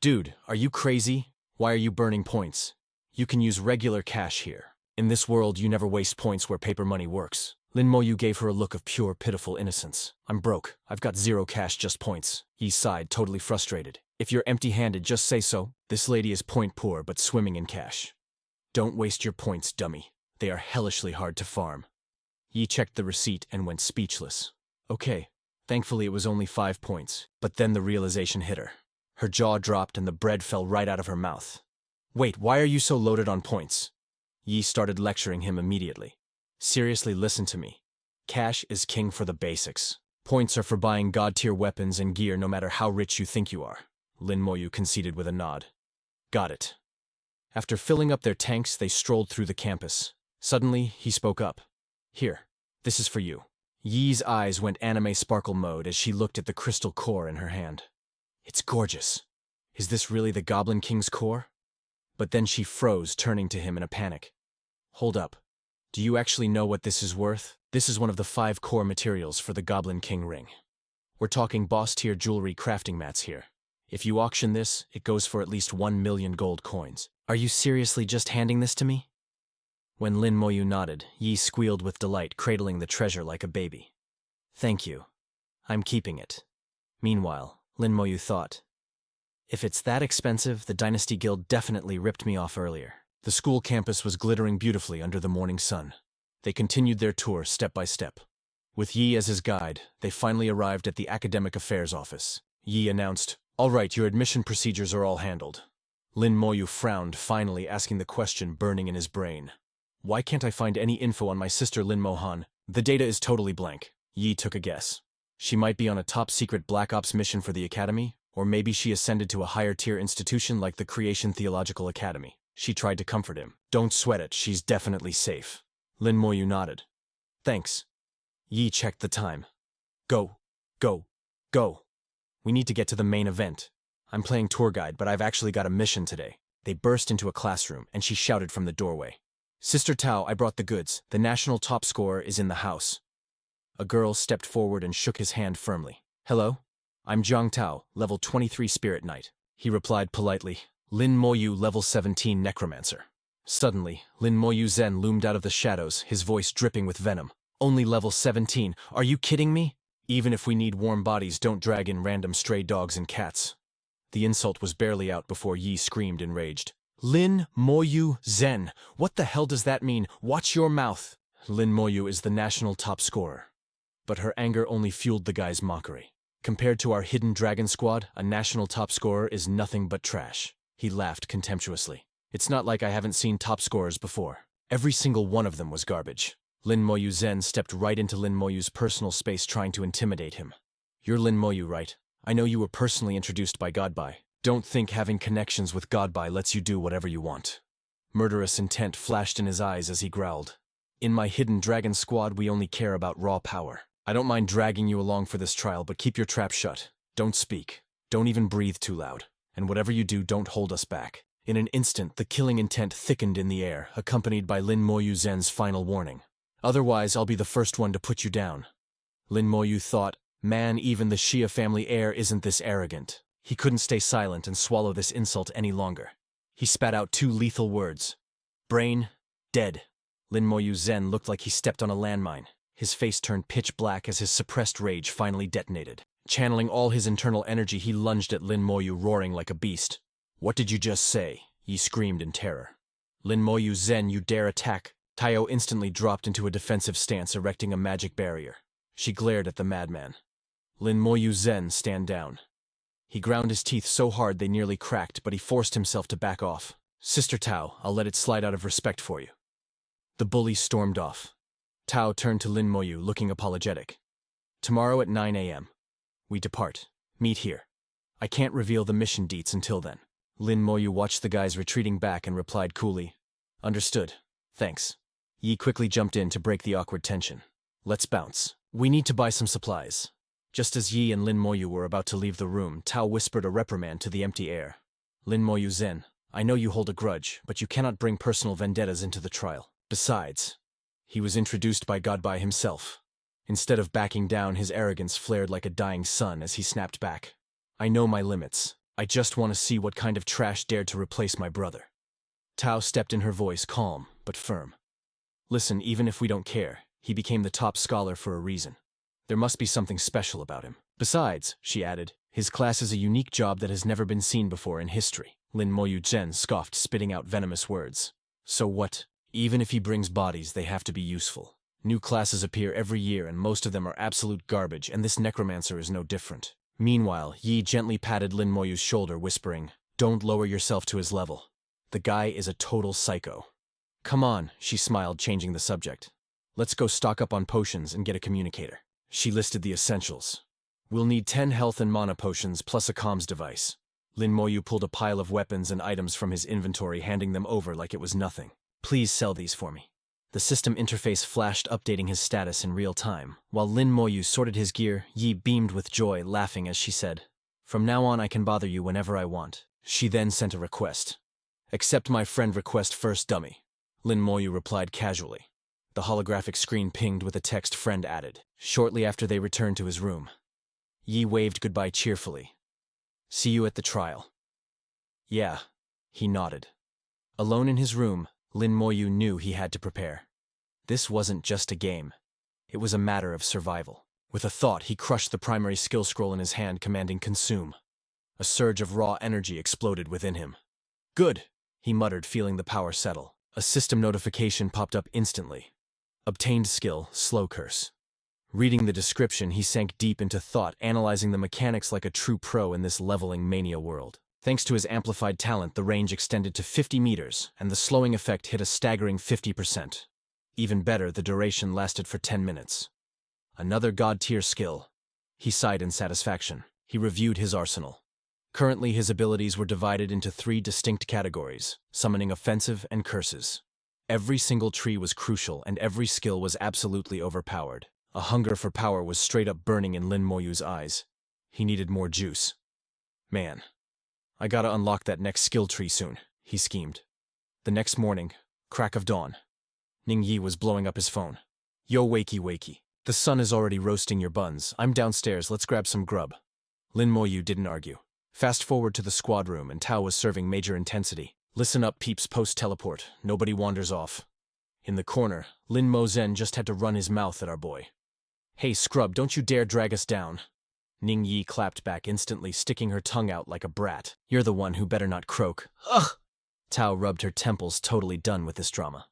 Dude, are you crazy? Why are you burning points? You can use regular cash here. In this world, you never waste points where paper money works. Lin Moyu gave her a look of pure, pitiful innocence. I'm broke. I've got zero cash, just points. Yi sighed, totally frustrated. If you're empty-handed, just say so. This lady is point poor, but swimming in cash. Don't waste your points, dummy. They are hellishly hard to farm. Yi checked the receipt and went speechless. Okay. Thankfully, it was only 5 points. But then the realization hit her. Her jaw dropped and the bread fell right out of her mouth. Wait, why are you so loaded on points? Yi started lecturing him immediately. Seriously, listen to me. Cash is king for the basics. Points are for buying god-tier weapons and gear no matter how rich you think you are, Lin Moyu conceded with a nod. Got it. After filling up their tanks, they strolled through the campus. Suddenly, he spoke up. Here, this is for you. Yi's eyes went anime sparkle mode as she looked at the crystal core in her hand. It's gorgeous. Is this really the Goblin King's core? But then she froze, turning to him in a panic. Hold up. Do you actually know what this is worth? This is one of the 5 core materials for the Goblin King ring. We're talking boss-tier jewelry crafting mats here. If you auction this, it goes for at least 1 million gold coins. Are you seriously just handing this to me? When Lin Moyu nodded, Yi squealed with delight, cradling the treasure like a baby. Thank you. I'm keeping it. Meanwhile, Lin Moyu thought, if it's that expensive, the Dynasty Guild definitely ripped me off earlier. The school campus was glittering beautifully under the morning sun. They continued their tour step by step. With Yi as his guide, they finally arrived at the Academic Affairs office. Yi announced, "All right, your admission procedures are all handled." Lin Moyu frowned, finally asking the question burning in his brain. Why can't I find any info on my sister Lin Mohan? The data is totally blank. Yi took a guess. She might be on a top-secret Black Ops mission for the Academy, or maybe she ascended to a higher-tier institution like the Creation Theological Academy. She tried to comfort him. Don't sweat it, she's definitely safe. Lin Moyu nodded. Thanks. Yi checked the time. Go. Go. Go. We need to get to the main event. I'm playing tour guide, but I've actually got a mission today. They burst into a classroom, and she shouted from the doorway. Sister Tao, I brought the goods. The national top scorer is in the house. A girl stepped forward and shook his hand firmly. Hello? I'm Zhang Tao, level 23 Spirit Knight. He replied politely. Lin Moyu, level 17 Necromancer. Suddenly, Lin Moyu Zen loomed out of the shadows, his voice dripping with venom. Only level 17. Are you kidding me? Even if we need warm bodies, don't drag in random stray dogs and cats. The insult was barely out before Yi screamed enraged. Lin Moyu Zen. What the hell does that mean? Watch your mouth. Lin Moyu is the national top scorer. But her anger only fueled the guy's mockery. Compared to our hidden dragon squad, a national top scorer is nothing but trash. He laughed contemptuously. It's not like I haven't seen top scorers before. Every single one of them was garbage. Lin Moyu Zen stepped right into Lin Moyu's personal space, trying to intimidate him. You're Lin Moyu, right? I know you were personally introduced by Godbai. Don't think having connections with Godbai lets you do whatever you want. Murderous intent flashed in his eyes as he growled. In my hidden dragon squad, we only care about raw power. I don't mind dragging you along for this trial, but keep your trap shut. Don't speak. Don't even breathe too loud. And whatever you do, don't hold us back. In an instant, the killing intent thickened in the air, accompanied by Lin Moyu Zen's final warning. Otherwise, I'll be the first one to put you down. Lin Moyu thought, man, even the Xia family heir isn't this arrogant. He couldn't stay silent and swallow this insult any longer. He spat out 2 lethal words. Brain, dead. Lin Moyu Zen looked like he stepped on a landmine. His face turned pitch black as his suppressed rage finally detonated. Channeling all his internal energy, he lunged at Lin Moyu, roaring like a beast. What did you just say? He screamed in terror. Lin Moyu Zen, you dare attack? Tao instantly dropped into a defensive stance, erecting a magic barrier. She glared at the madman. Lin Moyu Zen, stand down. He ground his teeth so hard they nearly cracked, but he forced himself to back off. Sister Tao, I'll let it slide out of respect for you. The bully stormed off. Tao turned to Lin Moyu, looking apologetic. Tomorrow at 9 a.m. We depart. Meet here. I can't reveal the mission deets until then. Lin Moyu watched the guys retreating back and replied coolly. Understood. Thanks. Yi quickly jumped in to break the awkward tension. Let's bounce. We need to buy some supplies. Just as Yi and Lin Moyu were about to leave the room, Tao whispered a reprimand to the empty air. Lin Moyu Zen, I know you hold a grudge, but you cannot bring personal vendettas into the trial. Besides, he was introduced by Godbai himself. Instead of backing down, his arrogance flared like a dying sun as he snapped back. I know my limits. I just want to see what kind of trash dared to replace my brother. Tao stepped in, her voice calm but firm. Listen, even if we don't care, he became the top scholar for a reason. There must be something special about him. Besides, she added, his class is a unique job that has never been seen before in history. Lin Moyu Zen scoffed, spitting out venomous words. So what? Even if he brings bodies, they have to be useful. New classes appear every year and most of them are absolute garbage, and this necromancer is no different. Meanwhile, Yi gently patted Lin Moyu's shoulder, whispering, don't lower yourself to his level. The guy is a total psycho. Come on, she smiled, changing the subject. Let's go stock up on potions and get a communicator. She listed the essentials. We'll need 10 health and mana potions plus a comms device. Lin Moyu pulled a pile of weapons and items from his inventory, handing them over like it was nothing. Please sell these for me. The system interface flashed, updating his status in real time. While Lin Moyu sorted his gear, Yi beamed with joy, laughing as she said, "From now on I can bother you whenever I want." She then sent a request. "Accept my friend request first, dummy." Lin Moyu replied casually. The holographic screen pinged with a text friend added. Shortly after they returned to his room, Yi waved goodbye cheerfully. "See you at the trial." "Yeah," he nodded. Alone in his room, Lin Moyu knew he had to prepare. This wasn't just a game. It was a matter of survival. With a thought, he crushed the primary skill scroll in his hand, commanding consume. A surge of raw energy exploded within him. "Good," he muttered, feeling the power settle. A system notification popped up instantly. Obtained skill, slow curse. Reading the description, he sank deep into thought, analyzing the mechanics like a true pro in this leveling mania world. Thanks to his amplified talent, the range extended to 50 meters, and the slowing effect hit a staggering 50%. Even better, the duration lasted for 10 minutes. Another god-tier skill. He sighed in satisfaction. He reviewed his arsenal. Currently, his abilities were divided into 3 distinct categories: summoning, offensive, and curses. Every single tree was crucial, and every skill was absolutely overpowered. A hunger for power was straight up burning in Lin Moyu's eyes. He needed more juice. "Man, I gotta unlock that next skill tree soon," he schemed. The next morning, crack of dawn, Ning Yi was blowing up his phone. "Yo, wakey wakey. The sun is already roasting your buns. I'm downstairs, let's grab some grub." Lin Moyu didn't argue. Fast forward to the squad room, and Tao was serving major intensity. "Listen up, peeps, post-teleport. Nobody wanders off." In the corner, Lin Mo Zhen just had to run his mouth at our boy. "Hey, scrub, don't you dare drag us down." Ning Yi clapped back instantly, sticking her tongue out like a brat. "You're the one who better not croak." "Ugh!" Tao rubbed her temples, totally done with this drama.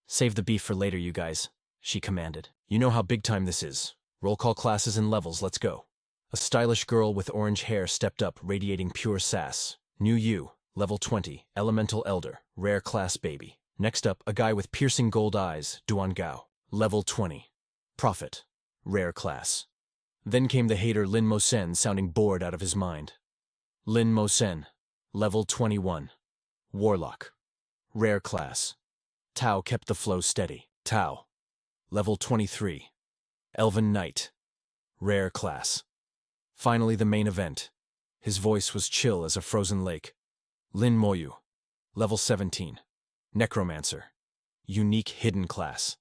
"Save the beef for later, you guys," she commanded. "You know how big time this is. Roll call classes and levels, let's go." A stylish girl with orange hair stepped up, radiating pure sass. "New you, level 20, elemental elder, rare class baby." Next up, a guy with piercing gold eyes, Duan Gao, level 20, prophet, rare class. Then came the hater Lin Mo Sen, sounding bored out of his mind. Lin Mo Sen, level 21, warlock, rare class. Tao kept the flow steady. Tao, level 23, elven knight, rare class. Finally, the main event. His voice was chill as a frozen lake. Lin Moyu, level 17, necromancer, unique hidden class.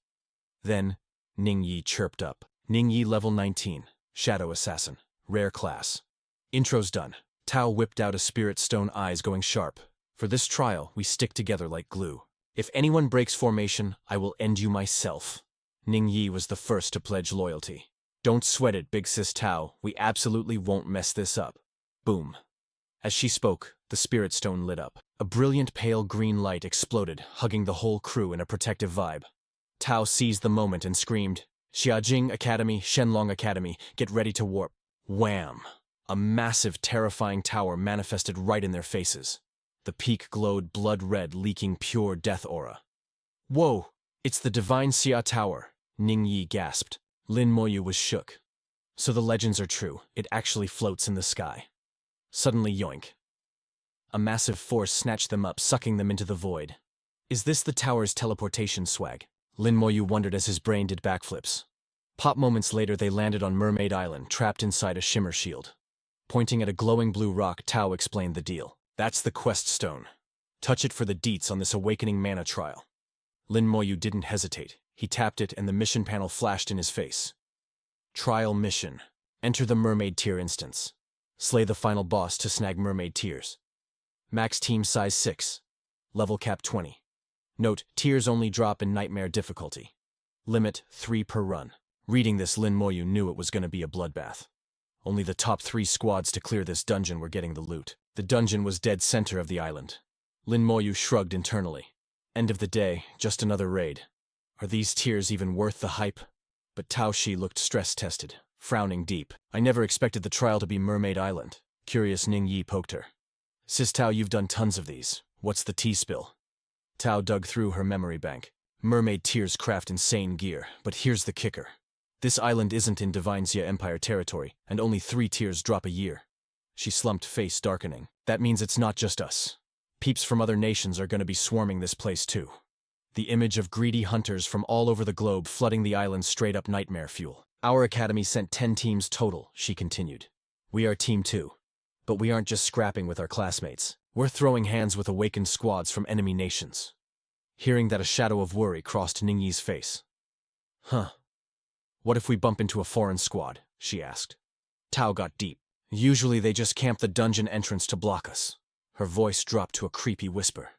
Then, Ning Yi chirped up. Ning Yi, level 19, shadow assassin, rare class. Intro's done. Tao whipped out a spirit stone, eyes going sharp. "For this trial, we stick together like glue. If anyone breaks formation, I will end you myself." Ning Yi was the first to pledge loyalty. "Don't sweat it, big sis Tao. We absolutely won't mess this up." Boom. As she spoke, the spirit stone lit up. A brilliant pale green light exploded, hugging the whole crew in a protective vibe. Tao seized the moment and screamed, "Xiajing Academy, Shenlong Academy, get ready to warp." Wham! A massive, terrifying tower manifested right in their faces. The peak glowed blood red, leaking pure death aura. "Whoa! It's the Divine Xia Tower," Ning Yi gasped. Lin Moyu was shook. So the legends are true. It actually floats in the sky. Suddenly, yoink. A massive force snatched them up, sucking them into the void. Is this the tower's teleportation swag? Lin Moyu wondered as his brain did backflips. Pop moments later, they landed on Mermaid Island, trapped inside a shimmer shield. Pointing at a glowing blue rock, Tao explained the deal. "That's the quest stone. Touch it for the deets on this awakening mana trial." Lin Moyu didn't hesitate. He tapped it and the mission panel flashed in his face. Trial mission. Enter the Mermaid Tier instance. Slay the final boss to snag Mermaid Tiers. Max team size 6. Level cap 20. Note, tiers only drop in nightmare difficulty. Limit 3 per run. Reading this, Lin Moyu knew it was going to be a bloodbath. Only the top 3 squads to clear this dungeon were getting the loot. The dungeon was dead center of the island. Lin Moyu shrugged internally. End of the day, just another raid. Are these tiers even worth the hype? But Tao Shi looked stress-tested, frowning deep. "I never expected the trial to be Mermaid Island." Curious Ning Yi poked her. "Sis Tao, you've done tons of these. What's the T-spill?" Tao dug through her memory bank. "Mermaid tiers craft insane gear, but here's the kicker. This island isn't in Divine Xia Empire territory, and only 3 tiers drop a year. She slumped, face darkening. That means it's not just us. Peeps from other nations are gonna be swarming this place too. The image of greedy hunters from all over the globe flooding the island straight up nightmare fuel. Our academy sent 10 teams total, she continued. We are Team 2. But we aren't just scrapping with our classmates. We're throwing hands with awakened squads from enemy nations. Hearing that, a shadow of worry crossed Ningyi's face. Huh. What if we bump into a foreign squad? She asked. Tao got deep. Usually they just camp the dungeon entrance to block us. Her voice dropped to a creepy whisper.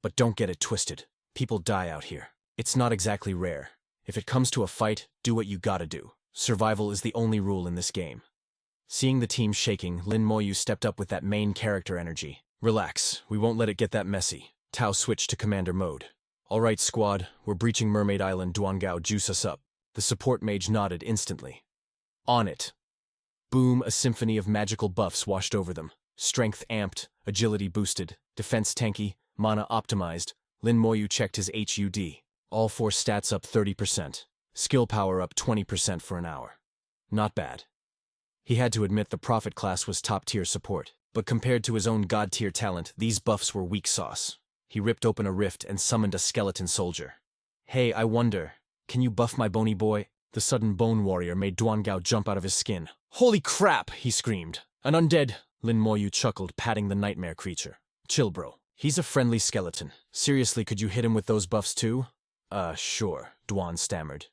But don't get it twisted. People die out here. It's not exactly rare. If it comes to a fight, do what you gotta do. Survival is the only rule in this game. Seeing the team shaking, Lin Moyu stepped up with that main character energy. Relax, we won't let it get that messy. Tao switched to commander mode. All right, squad, we're breaching Mermaid Island. Duangao, juice us up. The support mage nodded instantly. On it. Boom, a symphony of magical buffs washed over them. Strength amped, agility boosted, defense tanky, mana optimized. Lin Moyu checked his HUD. All 4 stats up 30%. Skill power up 20% for an hour. Not bad. He had to admit the Prophet class was top-tier support, but compared to his own god-tier talent, these buffs were weak sauce. He ripped open a rift and summoned a skeleton soldier. Hey, I wonder, can you buff my bony boy? The sudden bone warrior made Duangao jump out of his skin. Holy crap, he screamed. An undead. Lin Moyu chuckled, patting the nightmare creature. Chill, bro. He's a friendly skeleton. Seriously, could you hit him with those buffs too? Sure, Duan stammered.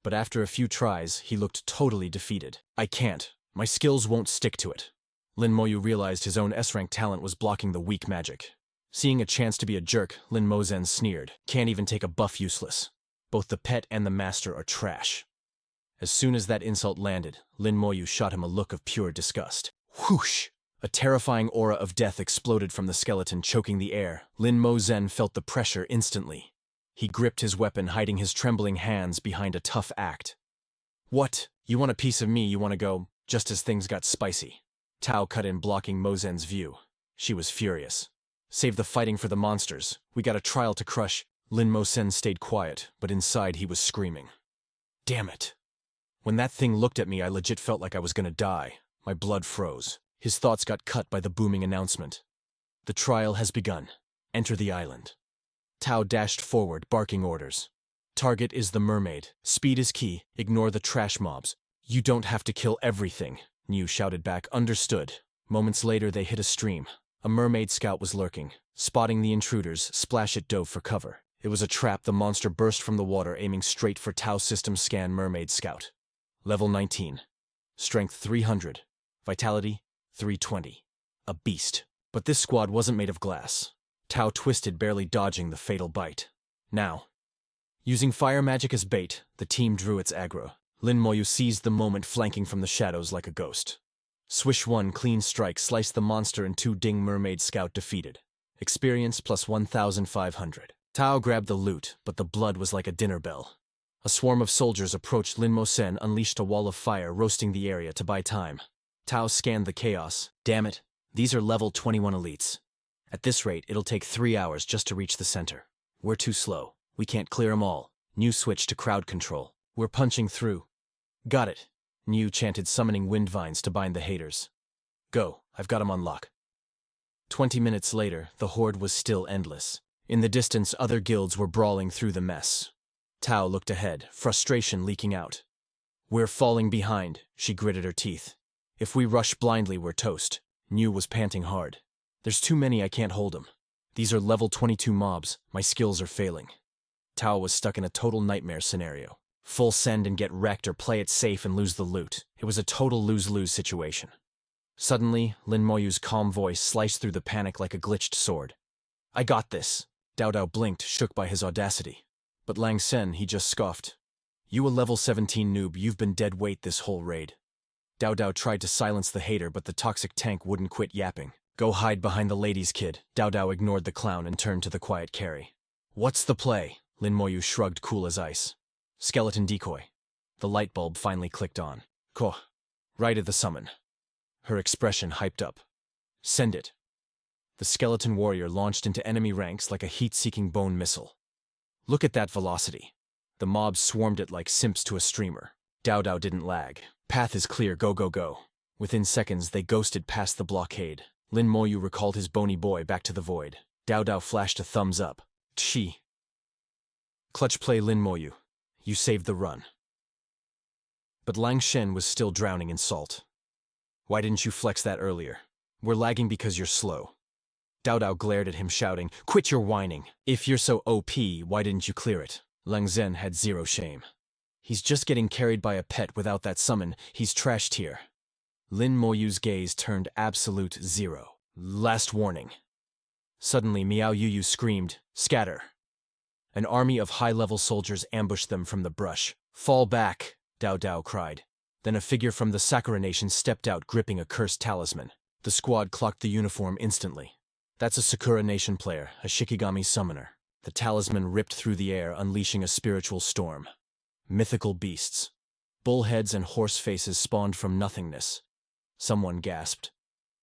But after a few tries, he looked totally defeated. I can't. My skills won't stick to it. Lin Moyu realized his own S-rank talent was blocking the weak magic. Seeing a chance to be a jerk, Lin Mozen sneered. Can't even take a buff, useless. Both the pet and the master are trash. As soon as that insult landed, Lin Moyu shot him a look of pure disgust. Whoosh! A terrifying aura of death exploded from the skeleton, choking the air. Lin Mozen felt the pressure instantly. He gripped his weapon, hiding his trembling hands behind a tough act. What? You want a piece of me, you want to go? Just as things got spicy. Tao cut in, blocking Mozen's view. She was furious. Save the fighting for the monsters. We got a trial to crush. Lin Mozen stayed quiet, but inside he was screaming. Damn it. When that thing looked at me, I legit felt like I was gonna die. My blood froze. His thoughts got cut by the booming announcement. The trial has begun. Enter the island. Tao dashed forward, barking orders. Target is the mermaid. Speed is key. Ignore the trash mobs. You don't have to kill everything, Niu shouted back. Understood. Moments later, they hit a stream. A mermaid scout was lurking. Spotting the intruders, Splash It dove for cover. It was a trap. The monster burst from the water, aiming straight for Tao. System scan. Mermaid scout. Level 19. Strength 300. Vitality 320. A beast. But this squad wasn't made of glass. Tao twisted, barely dodging the fatal bite. Now. Using fire magic as bait, the team drew its aggro. Lin Moyu seized the moment, flanking from the shadows like a ghost. Swish, one clean strike sliced the monster in 2. Ding. Mermaid scout defeated. Experience plus 1,500. Tao grabbed the loot, but the blood was like a dinner bell. A swarm of soldiers approached. Lin Mosen unleashed a wall of fire, roasting the area to buy time. Tao scanned the chaos. Damn it, these are level 21 elites. At this rate, it'll take 3 hours just to reach the center. We're too slow. We can't clear them all. Niu switched to crowd control. We're punching through. Got it. Niu chanted, summoning wind vines to bind the haters. Go, I've got 'em on lock. 20 minutes later, the horde was still endless. In the distance, other guilds were brawling through the mess. Tao looked ahead, frustration leaking out. We're falling behind, she gritted her teeth. If we rush blindly, we're toast. Niu was panting hard. There's too many, I can't hold 'em. These are level 22 mobs, my skills are failing. Tao was stuck in a total nightmare scenario. Full send and get wrecked, or play it safe and lose the loot. It was a total lose-lose situation. Suddenly, Lin Moyu's calm voice sliced through the panic like a glitched sword. I got this. Dao Dao blinked, shook by his audacity. But Lang Sen, he just scoffed. You a level 17 noob, you've been dead weight this whole raid. Dao Dao tried to silence the hater, but the toxic tank wouldn't quit yapping. Go hide behind the ladies, kid. Dao Dao ignored the clown and turned to the quiet carry. What's the play? Lin Moyu shrugged, cool as ice. Skeleton decoy. The light bulb finally clicked on. Koh. Righted the summon. Her expression hyped up. Send it. The skeleton warrior launched into enemy ranks like a heat-seeking bone missile. Look at that velocity. The mobs swarmed it like simps to a streamer. Dao Dao didn't lag. Path is clear, go go go. Within seconds, they ghosted past the blockade. Lin Moyu recalled his bony boy back to the void. Dao Dao flashed a thumbs up. Tshi. Clutch play, Lin Moyu. You saved the run. But Lang Shen was still drowning in salt. Why didn't you flex that earlier? We're lagging because you're slow. Dao Dao glared at him, shouting, Quit your whining. If you're so OP, why didn't you clear it? Lang Zhen had zero shame. He's just getting carried by a pet without that summon. He's trashed here. Lin Moyu's gaze turned absolute zero. Last warning. Suddenly, Miao Yuyu screamed, Scatter. An army of high-level soldiers ambushed them from the brush. Fall back, Dao Dao cried. Then a figure from the Sakura Nation stepped out gripping a cursed talisman. The squad clocked the uniform instantly. That's a Sakura Nation player, a Shikigami summoner. The talisman ripped through the air, unleashing a spiritual storm. Mythical beasts. Bullheads and horse faces spawned from nothingness. Someone gasped.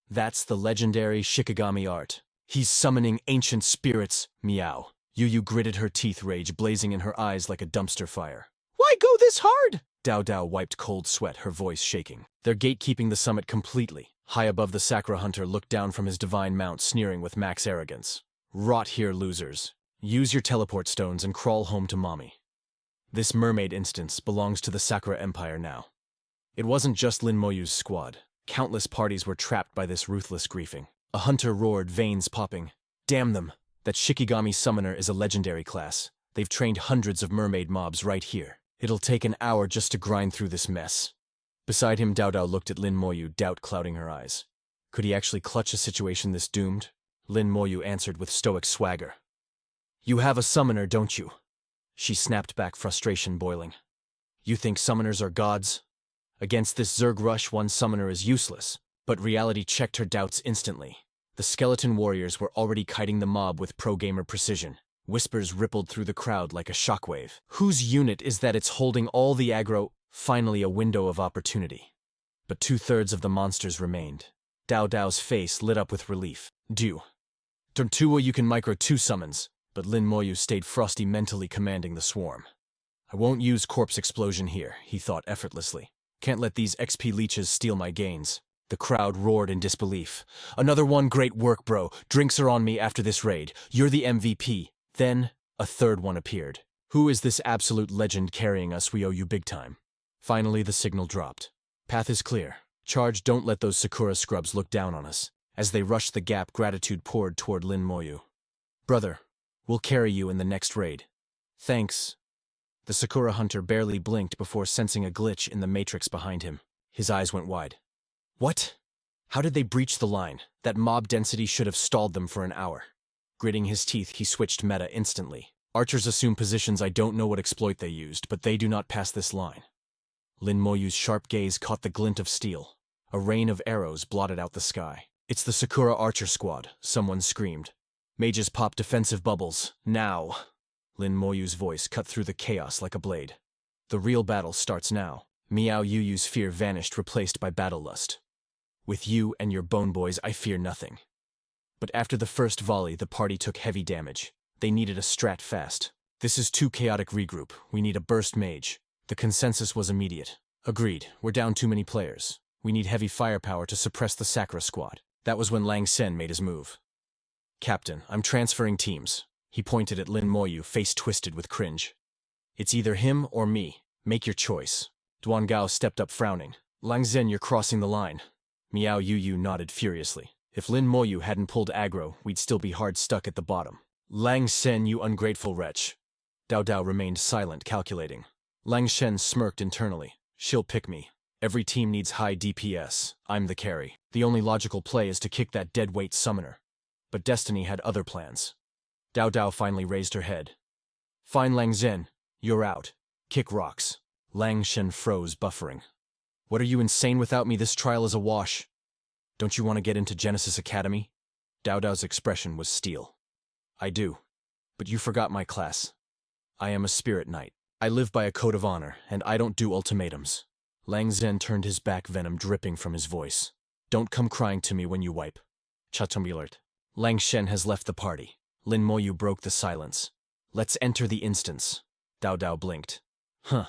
That's the legendary Shikigami art. He's summoning ancient spirits, Miao. Yuyu gritted her teeth, rage blazing in her eyes like a dumpster fire. Why go this hard? Dao Dao wiped cold sweat, her voice shaking. They're gatekeeping the summit completely. High above, the Sakura Hunter looked down from his divine mount, sneering with max arrogance. Rot here, losers. Use your teleport stones and crawl home to mommy. This mermaid instance belongs to the Sakura Empire now. It wasn't just Lin Moyu's squad. Countless parties were trapped by this ruthless griefing. A hunter roared, veins popping. Damn them! That Shikigami summoner is a legendary class. They've trained hundreds of mermaid mobs right here. It'll take an hour just to grind through this mess. Beside him, Dao Dao looked at Lin Moyu, doubt clouding her eyes. Could he actually clutch a situation this doomed? Lin Moyu answered with stoic swagger. You have a summoner, don't you? She snapped back, frustration boiling. You think summoners are gods? Against this Zerg rush, one summoner is useless. But reality checked her doubts instantly. The skeleton warriors were already kiting the mob with pro-gamer precision. Whispers rippled through the crowd like a shockwave. Whose unit is that it's holding all the aggro? Finally, a window of opportunity. But 2/3 of the monsters remained. Dao Dao's face lit up with relief. Tortua, you can micro 2 summons, but Lin Moyu stayed frosty, mentally commanding the swarm. I won't use corpse explosion here, he thought effortlessly. Can't let these XP leeches steal my gains. The crowd roared in disbelief. Another one, great work, bro. Drinks are on me after this raid. You're the MVP. Then, a third one appeared. Who is this absolute legend carrying us? We owe you big time. Finally, the signal dropped. Path is clear. Charge, don't let those Sakura scrubs look down on us. As they rushed the gap, gratitude poured toward Lin Moyu. Brother, we'll carry you in the next raid. Thanks. The Sakura hunter barely blinked before sensing a glitch in the matrix behind him. His eyes went wide. What? How did they breach the line? That mob density should have stalled them for an hour. Gritting his teeth, he switched meta instantly. Archers assume positions. I don't know what exploit they used, but they do not pass this line. Lin Moyu's sharp gaze caught the glint of steel. A rain of arrows blotted out the sky. It's the Sakura Archer Squad, someone screamed. Mages pop defensive bubbles. Now! Lin Moyu's voice cut through the chaos like a blade. The real battle starts now. Miao Yuyu's fear vanished, replaced by battle lust. With you and your bone boys, I fear nothing. But after the first volley, the party took heavy damage. They needed a strat fast. This is too chaotic. Regroup. We need a burst mage. The consensus was immediate. Agreed. We're down too many players. We need heavy firepower to suppress the Sakura squad. That was when Lang Sen made his move. Captain, I'm transferring teams. He pointed at Lin Moyu, face twisted with cringe. It's either him or me. Make your choice. Duan Gao stepped up, frowning. Lang Zhen, you're crossing the line. Miao Yuyu nodded furiously. If Lin Moyu hadn't pulled aggro, we'd still be hard stuck at the bottom. Lang Sen, you ungrateful wretch. Dao Dao remained silent, calculating. Lang Shen smirked internally. She'll pick me. Every team needs high DPS. I'm the carry. The only logical play is to kick that deadweight summoner. But Destiny had other plans. Dao Dao finally raised her head. Fine, Lang Zhen. You're out. Kick rocks. Lang Shen froze, buffering. What, are you insane? Without me, this trial is a wash. Don't you want to get into Genesis Academy? Dao Dao's expression was steel. I do. But you forgot my class. I am a spirit knight. I live by a code of honor, and I don't do ultimatums. Lang Zhen turned his back, venom dripping from his voice. Don't come crying to me when you wipe. Chatumulert. Lang Shen has left the party. Lin Moyu broke the silence. Let's enter the instance. Dao Dao blinked. Huh.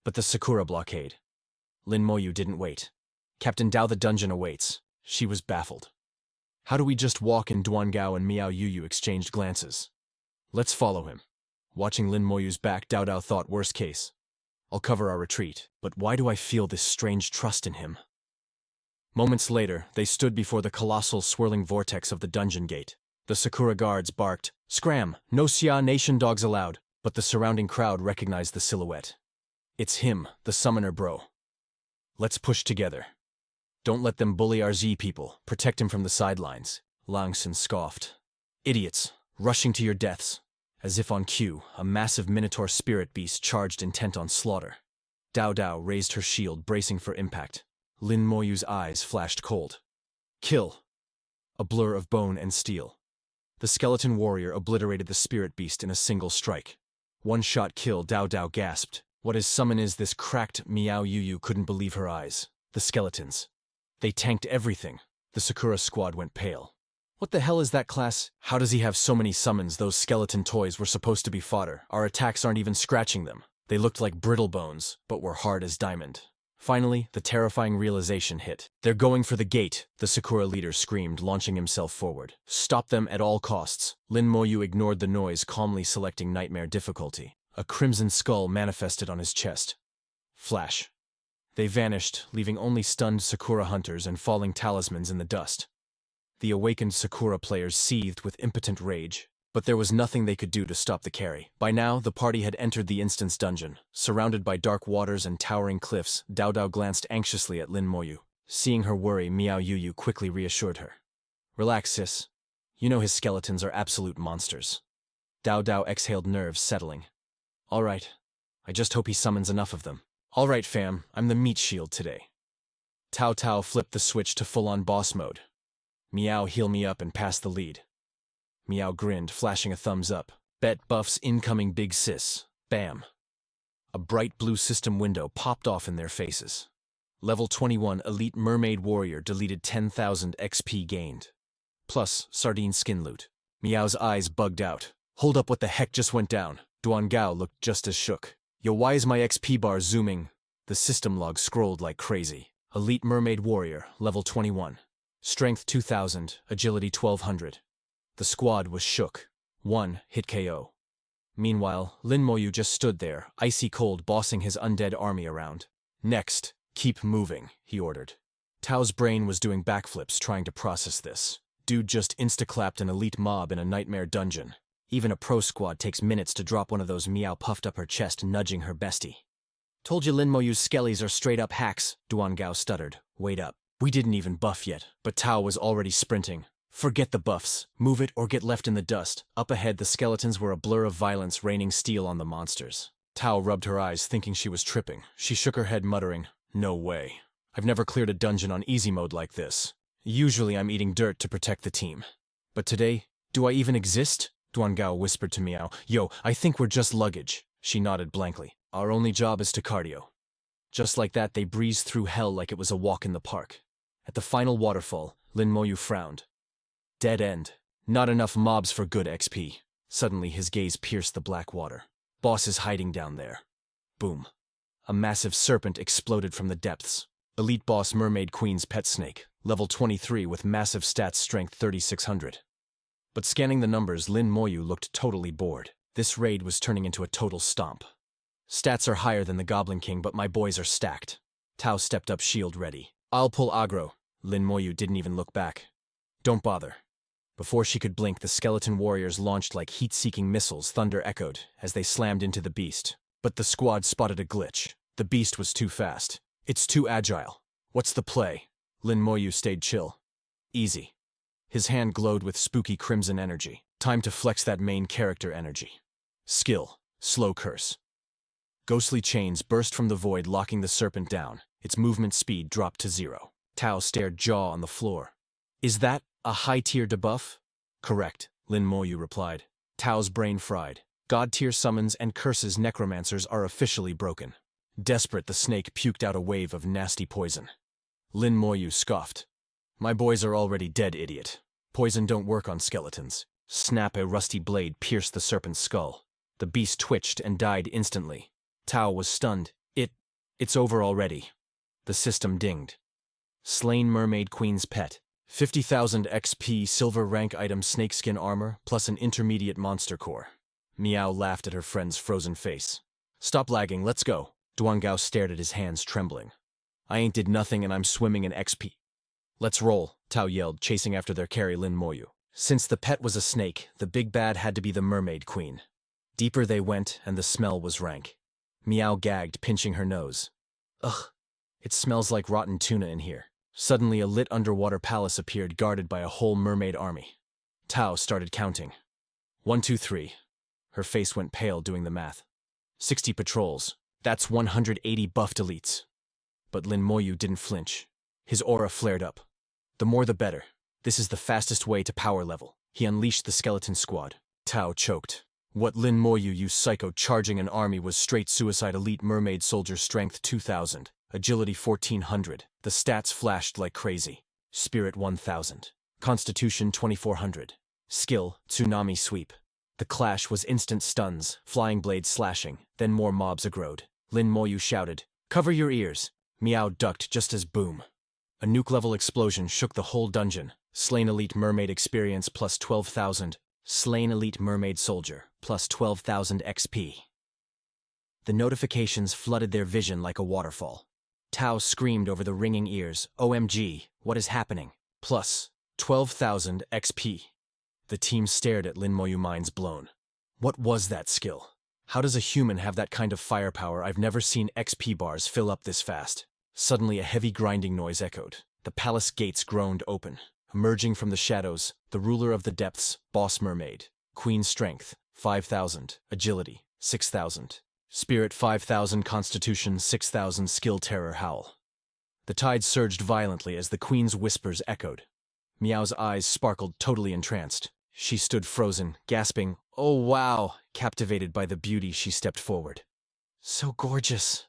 But the Sakura blockade. Lin Moyu didn't wait. Captain Dao, the dungeon awaits. She was baffled. How do we just walk in? Duan-gao and Miao Yuyu exchanged glances. Let's follow him. Watching Lin Moyu's back, Dao Dao thought worst case. I'll cover our retreat, but why do I feel this strange trust in him? Moments later, they stood before the colossal swirling vortex of the dungeon gate. The Sakura guards barked, "Scram! No Xia Nation dogs allowed!" But the surrounding crowd recognized the silhouette. It's him, the summoner bro. Let's push together. Don't let them bully our Z people. Protect him from the sidelines. Langson scoffed. Idiots, rushing to your deaths. As if on cue, a massive minotaur spirit beast charged intent on slaughter. Dao Dao raised her shield, bracing for impact. Lin Moyu's eyes flashed cold. Kill. A blur of bone and steel. The skeleton warrior obliterated the spirit beast in a single strike. One-shot kill. Dao Dao gasped. What his summon is this? Cracked. Miao Yuyu couldn't believe her eyes. The skeletons. They tanked everything. The Sakura squad went pale. What the hell is that class? How does he have so many summons? Those skeleton toys were supposed to be fodder. Our attacks aren't even scratching them. They looked like brittle bones, but were hard as diamond. Finally, the terrifying realization hit. They're going for the gate, the Sakura leader screamed, launching himself forward. Stop them at all costs. Lin Moyu ignored the noise, calmly selecting nightmare difficulty. A crimson skull manifested on his chest. Flash. They vanished, leaving only stunned Sakura hunters and falling talismans in the dust. The awakened Sakura players seethed with impotent rage, but there was nothing they could do to stop the carry. By now, the party had entered the instance dungeon. Surrounded by dark waters and towering cliffs, Dao Dao glanced anxiously at Lin Moyu. Seeing her worry, Miao Yuyu quickly reassured her. Relax, sis. You know his skeletons are absolute monsters. Dao Dao exhaled, nerves settling. All right. I just hope he summons enough of them. All right, fam. I'm the meat shield today. Tao Tao flipped the switch to full-on boss mode. Miao, heal me up and pass the lead. Miao grinned, flashing a thumbs up. Bet buffs incoming, big sis. Bam. A bright blue system window popped off in their faces. Level 21 Elite Mermaid Warrior deleted 10,000 XP gained. Plus, sardine skin loot. Miao's eyes bugged out. Hold up, what the heck just went down? Duan-gao looked just as shook. Yo, why is my XP bar zooming? The system log scrolled like crazy. Elite Mermaid Warrior, level 21. Strength 2,000, agility 1,200. The squad was shook. 1 hit KO. Meanwhile, Lin Moyu just stood there, icy cold, bossing his undead army around. Next, keep moving, he ordered. Tao's brain was doing backflips trying to process this. Dude just insta-clapped an elite mob in a nightmare dungeon. Even a pro squad takes minutes to drop one of those. Miao puffed up her chest, nudging her bestie. Told you Lin Moyu's skellies are straight-up hacks, Duan-gao stuttered. Wait up. We didn't even buff yet, but Tao was already sprinting. Forget the buffs. Move it or get left in the dust. Up ahead, the skeletons were a blur of violence, raining steel on the monsters. Tao rubbed her eyes, thinking she was tripping. She shook her head, muttering, "No way. I've never cleared a dungeon on easy mode like this. Usually I'm eating dirt to protect the team. But today, do I even exist?" Duan-gao whispered to Miao. Yo, I think we're just luggage. She nodded blankly. Our only job is to cardio. Just like that, they breezed through hell like it was a walk in the park. At the final waterfall, Lin Moyu frowned. Dead end. Not enough mobs for good XP. Suddenly, his gaze pierced the black water. Boss is hiding down there. Boom. A massive serpent exploded from the depths. Elite boss Mermaid Queen's pet snake, level 23 with massive stats, strength 3,600. But scanning the numbers, Lin Moyu looked totally bored. This raid was turning into a total stomp. Stats are higher than the Goblin King, but my boys are stacked. Tao stepped up, shield ready. I'll pull aggro. Lin Moyu didn't even look back. Don't bother. Before she could blink, the skeleton warriors launched like heat-seeking missiles. Thunder echoed as they slammed into the beast. But the squad spotted a glitch. The beast was too fast. It's too agile. What's the play? Lin Moyu stayed chill. Easy. His hand glowed with spooky crimson energy. Time to flex that main character energy. Skill. Slow curse. Ghostly chains burst from the void, locking the serpent down. Its movement speed dropped to 0. Tao stared, jaw on the floor. Is that a high-tier debuff? Correct, Lin Moyu replied. Tao's brain fried. God-tier summons and curses necromancers are officially broken. Desperate, the snake puked out a wave of nasty poison. Lin Moyu scoffed. My boys are already dead, idiot. Poison don't work on skeletons. Snap, a rusty blade pierced the serpent's skull. The beast twitched and died instantly. Tao was stunned. It It's over already. The system dinged. Slain Mermaid Queen's pet. 50,000 XP silver rank item snakeskin armor plus an intermediate monster core. Meow laughed at her friend's frozen face. Stop lagging, let's go. Duan-gao stared at his hands trembling. I ain't did nothing and I'm swimming in XP. Let's roll, Tao yelled, chasing after their carry Lin Moyu. Since the pet was a snake, the big bad had to be the mermaid queen. Deeper they went and the smell was rank. Meow gagged, pinching her nose. Ugh, it smells like rotten tuna in here. Suddenly a lit underwater palace appeared guarded by a whole mermaid army. Tao started counting. 1, 2, 3. Her face went pale doing the math. 60 patrols. That's 180 buffed elites. But Lin Moyu didn't flinch. His aura flared up. The more the better. This is the fastest way to power level. He unleashed the skeleton squad. Tao choked. What Lin Moyu used psycho charging an army was straight suicide elite mermaid soldier strength 2000, agility 1400. The stats flashed like crazy. Spirit 1000. Constitution 2400. Skill, tsunami sweep. The clash was instant stuns, flying blades slashing, then more mobs aggroed. Lin Moyu shouted, "Cover your ears!" Meow ducked just as boom. A nuke-level explosion shook the whole dungeon. Slain elite mermaid experience plus 12,000. Slain elite mermaid soldier plus 12,000 XP. The notifications flooded their vision like a waterfall. Tao screamed over the ringing ears, "OMG, what is happening?" Plus 12,000 XP. The team stared at Lin Moyu, minds blown. What was that skill? How does a human have that kind of firepower? I've never seen XP bars fill up this fast. Suddenly a heavy grinding noise echoed. The palace gates groaned open. Emerging from the shadows, the ruler of the depths, Boss Mermaid. Queen strength, 5,000. Agility, 6,000. Spirit 5,000. Constitution 6,000. Skill terror howl. The tide surged violently as the queen's whispers echoed. Meow's eyes sparkled, totally entranced. She stood frozen, gasping, "Oh wow!" Captivated by the beauty, she stepped forward. "So gorgeous."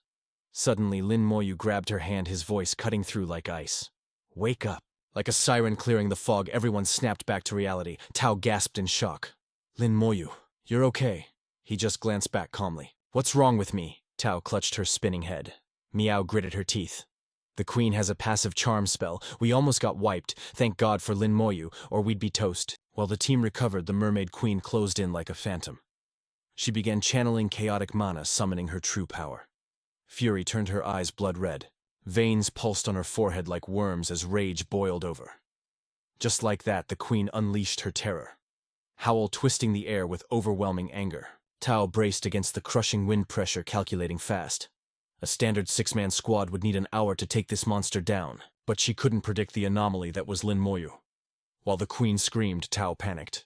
Suddenly, Lin Moyu grabbed her hand, his voice cutting through like ice. "Wake up." Like a siren clearing the fog, everyone snapped back to reality. Tao gasped in shock. "Lin Moyu, you're okay." He just glanced back calmly. "What's wrong with me?" Tao clutched her spinning head. Meow gritted her teeth. "The queen has a passive charm spell. We almost got wiped. Thank God for Lin Moyu, or we'd be toast." While the team recovered, the mermaid queen closed in like a phantom. She began channeling chaotic mana, summoning her true power. Fury turned her eyes blood red. Veins pulsed on her forehead like worms as rage boiled over. Just like that, the queen unleashed her terror. Howl twisting the air with overwhelming anger. Tao braced against the crushing wind pressure, calculating fast. A standard 6-man squad would need an hour to take this monster down, but she couldn't predict the anomaly that was Lin Moyu. While the queen screamed, Tao panicked.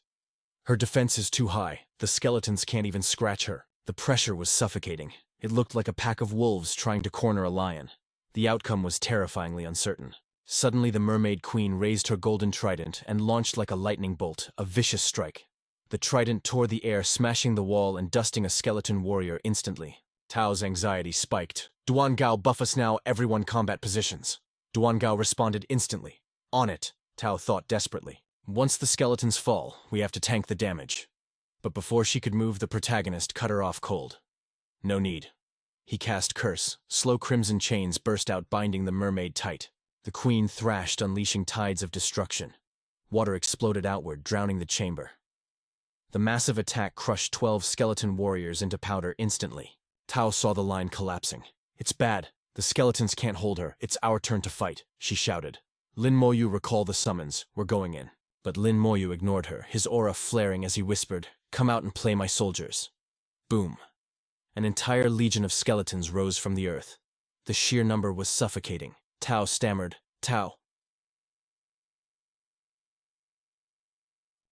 Her defense is too high. The skeletons can't even scratch her. The pressure was suffocating. It looked like a pack of wolves trying to corner a lion. The outcome was terrifyingly uncertain. Suddenly the mermaid queen raised her golden trident and launched like a lightning bolt, a vicious strike. The trident tore the air, smashing the wall and dusting a skeleton warrior instantly. Tao's anxiety spiked. "Duan-gao, buff us now, everyone combat positions." Duan-gao responded instantly. "On it," Tao thought desperately. "Once the skeletons fall, we have to tank the damage." But before she could move, the protagonist cut her off cold. "No need." He cast Curse. Slow crimson chains burst out, binding the mermaid tight. The queen thrashed, unleashing tides of destruction. Water exploded outward, drowning the chamber. The massive attack crushed 12 skeleton warriors into powder instantly. Tao saw the line collapsing. "It's bad. The skeletons can't hold her. It's our turn to fight," she shouted. "Lin Moyu, recall the summons. We're going in." But Lin Moyu ignored her, his aura flaring as he whispered, "Come out and play my soldiers." Boom. An entire legion of skeletons rose from the earth. The sheer number was suffocating. Tao stammered, "Tao."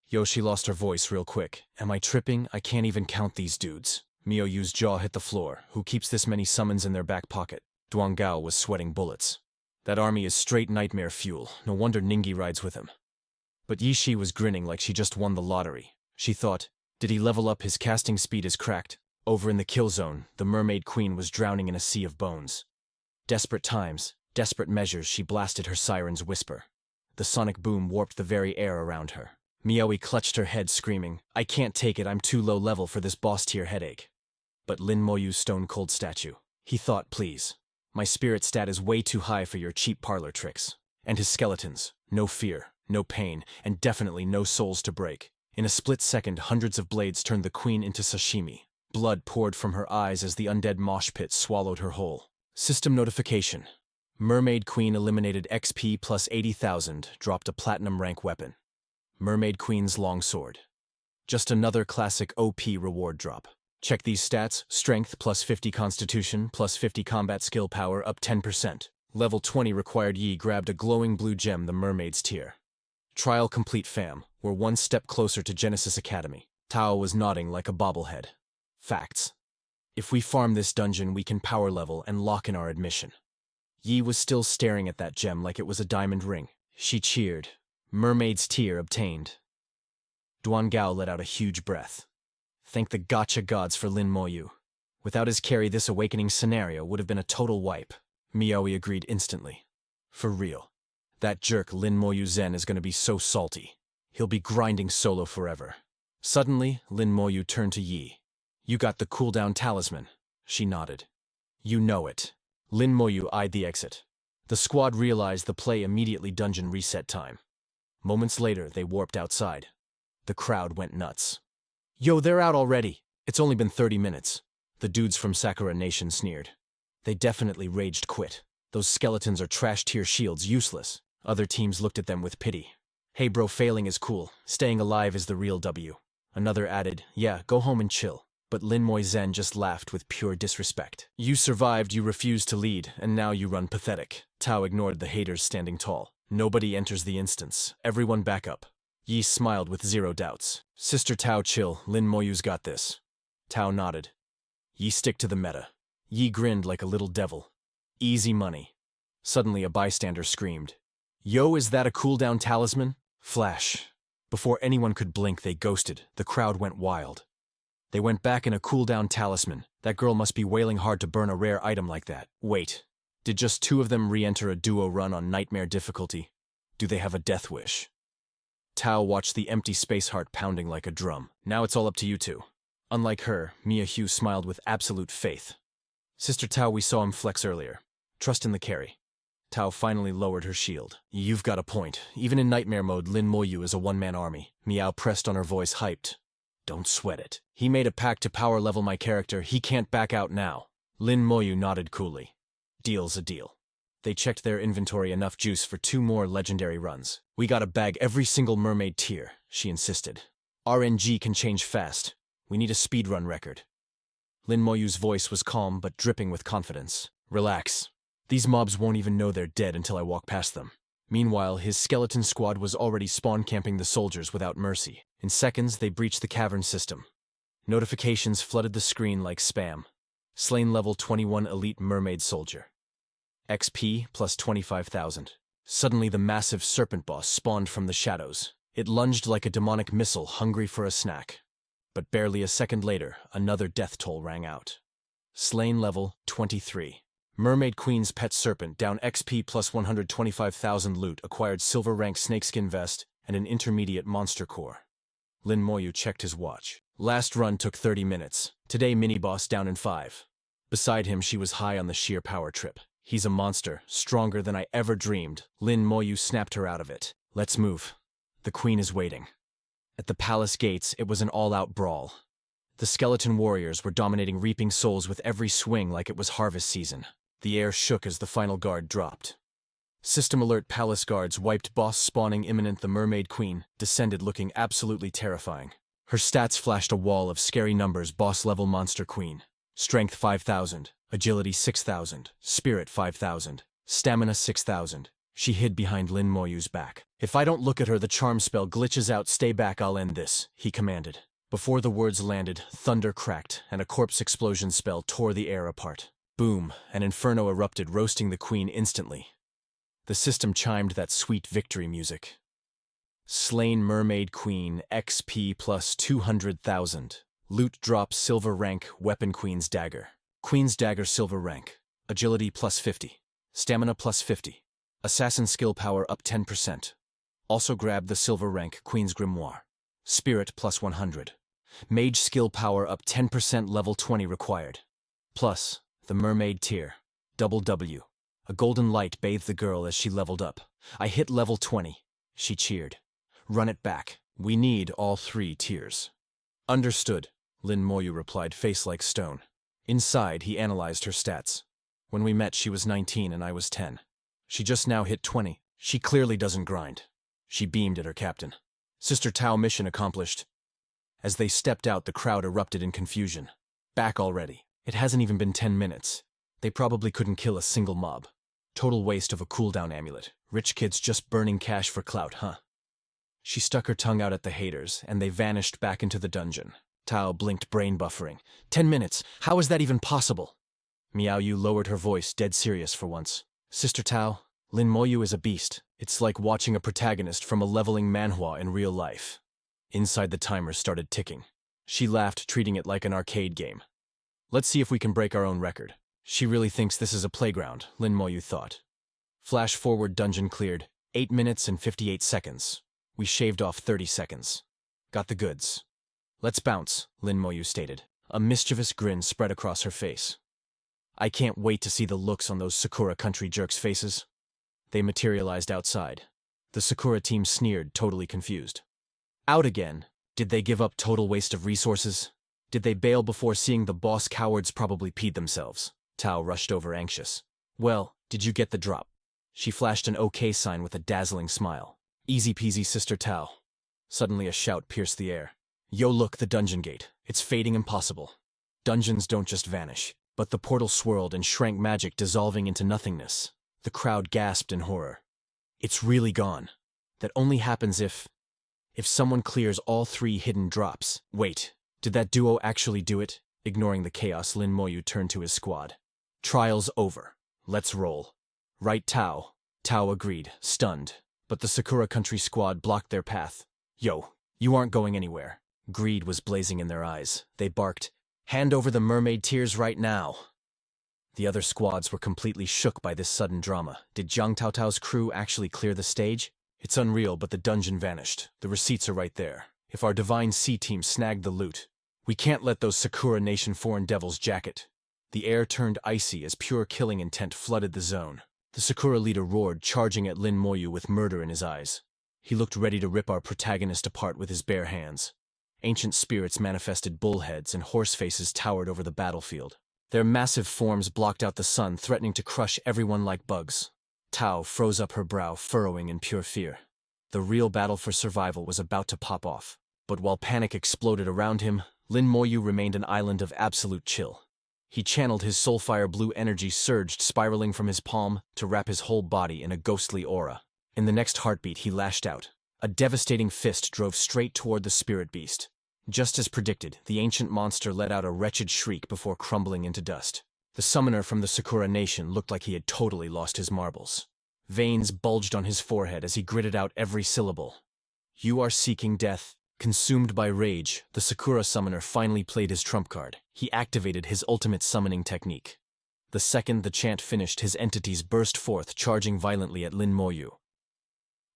Yoshi lost her voice real quick. "Am I tripping? I can't even count these dudes." Miyoyu's jaw hit the floor. Who keeps this many summons in their back pocket? Duan-gao was sweating bullets. That army is straight nightmare fuel. No wonder Ningi rides with him. But Yishi was grinning like she just won the lottery. She thought, did he level up? His casting speed is cracked. Over in the kill zone, the mermaid queen was drowning in a sea of bones. Desperate times, desperate measures, she blasted her siren's whisper. The sonic boom warped the very air around her. Mioi clutched her head, screaming, "I can't take it, I'm too low level for this boss tier headache." But Lin Moyu's stone-cold statue. He thought, please. My spirit stat is way too high for your cheap parlor tricks. And his skeletons, no fear, no pain, and definitely no souls to break. In a split second, hundreds of blades turned the queen into sashimi. Blood poured from her eyes as the undead mosh pit swallowed her whole. System notification. Mermaid Queen eliminated XP plus 80,000, dropped a platinum rank weapon. Mermaid Queen's longsword. Just another classic OP reward drop. Check these stats: strength plus 50 constitution plus 50 combat skill power up 10%. Level 20 required. Yi grabbed a glowing blue gem, the mermaid's tear. Trial complete, fam. We're one step closer to Genesis Academy. Tao was nodding like a bobblehead. Facts. If we farm this dungeon, we can power level and lock in our admission. Yi was still staring at that gem like it was a diamond ring. She cheered. Mermaid's tear obtained. Duan Gao let out a huge breath. Thank the gotcha gods for Lin Moyu. Without his carry, this awakening scenario would have been a total wipe. Miaoi agreed instantly. For real. That jerk Lin Moyu Zen is going to be so salty. He'll be grinding solo forever. Suddenly, Lin Moyu turned to Yi. You got the cooldown talisman. She nodded. You know it. Lin Moyu eyed the exit. The squad realized the play immediately. Dungeon reset time. Moments later, they warped outside. The crowd went nuts. Yo, they're out already. It's only been 30 minutes. The dudes from Sakura Nation sneered. They definitely raged quit. Those skeletons are trash tier shields, useless. Other teams looked at them with pity. Hey bro, failing is cool. Staying alive is the real W. Another added, yeah, go home and chill. But Lin Moy Zen just laughed with pure disrespect. You survived, you refused to lead, and now you run pathetic. Tao ignored the haters standing tall. Nobody enters the instance. Everyone back up. Yi smiled with zero doubts. Sister Tao, chill. Lin Moyu's got this. Tao nodded. Yi stick to the meta. Yi grinned like a little devil. Easy money. Suddenly a bystander screamed. Yo, is that a cooldown talisman? Flash. Before anyone could blink, they ghosted. The crowd went wild. They went back in a cooldown talisman. That girl must be wailing hard to burn a rare item like that. Wait. Did just two of them re-enter a duo run on nightmare difficulty? Do they have a death wish? Tao watched the empty space heart pounding like a drum. Now it's all up to you two. Unlike her, Mia Hugh smiled with absolute faith. Sister Tao, we saw him flex earlier. Trust in the carry. Tao finally lowered her shield. You've got a point. Even in nightmare mode, Lin Moyu is a one-man army. Miao pressed on her voice, hyped. Don't sweat it. He made a pact to power level my character. He can't back out now. Lin Moyu nodded coolly. Deal's a deal. They checked their inventory, enough juice for 2 more legendary runs. We gotta bag every single mermaid tier, she insisted. RNG can change fast. We need a speedrun record. Lin Moyu's voice was calm but dripping with confidence. Relax. These mobs won't even know they're dead until I walk past them. Meanwhile, his skeleton squad was already spawn camping the soldiers without mercy. In seconds, they breached the cavern system. Notifications flooded the screen like spam. Slain level 21 elite mermaid soldier. XP plus 25,000. Suddenly the massive serpent boss spawned from the shadows. It lunged like a demonic missile, hungry for a snack. But barely a second later, another death toll rang out. Slain level 23. Mermaid Queen's pet serpent, down XP plus 125,000 loot, acquired silver rank snakeskin vest and an intermediate monster core. Lin Moyu checked his watch. Last run took 30 minutes. Today mini-boss down in 5. Beside him, she was high on the sheer power trip. He's a monster, stronger than I ever dreamed. Lin Moyu snapped her out of it. Let's move. The queen is waiting. At the palace gates, it was an all-out brawl. The skeleton warriors were dominating, reaping souls with every swing like it was harvest season. The air shook as the final guard dropped. System alert, palace guards wiped, boss spawning imminent. The mermaid queen descended looking absolutely terrifying. Her stats flashed a wall of scary numbers. Boss level monster queen. Strength 5,000, agility 6,000, spirit 5,000, stamina 6,000. She hid behind Lin Moyu's back. If I don't look at her, the charm spell glitches out. Stay back, I'll end this, he commanded. Before the words landed, thunder cracked and a corpse explosion spell tore the air apart. Boom, an inferno erupted, roasting the queen instantly. The system chimed that sweet victory music. Slain mermaid queen, XP plus 200,000. Loot drop, silver rank, weapon queen's dagger. Queen's dagger, silver rank. Agility plus 50. Stamina plus 50. Assassin skill power up 10%. Also grab the silver rank queen's grimoire. Spirit plus 100. Mage skill power up 10%, level 20 required. Plus, the mermaid tier. Double W. A golden light bathed the girl as she leveled up. I hit level 20. She cheered. Run it back. We need all 3 tiers. Understood, Lin Moyu replied, face like stone. Inside, he analyzed her stats. When we met, she was 19 and I was 10. She just now hit 20. She clearly doesn't grind. She beamed at her captain. Sister Tao, mission accomplished. As they stepped out, the crowd erupted in confusion. Back already. It hasn't even been 10 minutes. They probably couldn't kill a single mob. Total waste of a cooldown amulet. Rich kids just burning cash for clout, huh? She stuck her tongue out at the haters, and they vanished back into the dungeon. Tao blinked, brain buffering. 10 minutes? How is that even possible? Miao Yu lowered her voice, dead serious for once. Sister Tao, Lin Moyu is a beast. It's like watching a protagonist from a leveling manhwa in real life. Inside, the timer started ticking. She laughed, treating it like an arcade game. Let's see if we can break our own record. She really thinks this is a playground, Lin Moyu thought. Flash forward, dungeon cleared. 8 minutes and 58 seconds. We shaved off 30 seconds. Got the goods. Let's bounce, Lin Moyu stated. A mischievous grin spread across her face. I can't wait to see the looks on those Sakura country jerks' faces. They materialized outside. The Sakura team sneered, totally confused. Out again? Did they give up? Total waste of resources? Did they bail before seeing the boss? Cowards probably peed themselves. Tao rushed over, anxious. Well, did you get the drop? She flashed an OK sign with a dazzling smile. Easy peasy, Sister Tao. Suddenly a shout pierced the air. Yo, look, the dungeon gate. It's fading, impossible. Dungeons don't just vanish, but the portal swirled and shrank, magic dissolving into nothingness. The crowd gasped in horror. It's really gone. That only happens if someone clears all 3 hidden drops. Wait, did that duo actually do it? Ignoring the chaos, Lin Moyu turned to his squad. Trial's over. Let's roll. Right, Tao? Tao agreed, stunned. But the Sakura country squad blocked their path. Yo, you aren't going anywhere. Greed was blazing in their eyes. They barked, hand over the mermaid tears right now. The other squads were completely shook by this sudden drama. Did Jiang Taotao's crew actually clear the stage? It's unreal, but the dungeon vanished. The receipts are right there. If our Divine Sea team snagged the loot, we can't let those Sakura Nation foreign devils jack it. The air turned icy as pure killing intent flooded the zone. The Sakura leader roared, charging at Lin Moyu with murder in his eyes. He looked ready to rip our protagonist apart with his bare hands. Ancient spirits manifested bullheads and horse faces towered over the battlefield. Their massive forms blocked out the sun, threatening to crush everyone like bugs. Tao froze up her brow, furrowing in pure fear. The real battle for survival was about to pop off. But while panic exploded around him, Lin Moyu remained an island of absolute chill. He channeled his soulfire, blue energy surged, spiraling from his palm to wrap his whole body in a ghostly aura. In the next heartbeat, he lashed out. A devastating fist drove straight toward the spirit beast. Just as predicted, the ancient monster let out a wretched shriek before crumbling into dust. The summoner from the Sakura Nation looked like he had totally lost his marbles. Veins bulged on his forehead as he gritted out every syllable. You are seeking death. Consumed by rage, the Sakura summoner finally played his trump card. He activated his ultimate summoning technique. The second the chant finished, his entities burst forth, charging violently at Lin Moyu.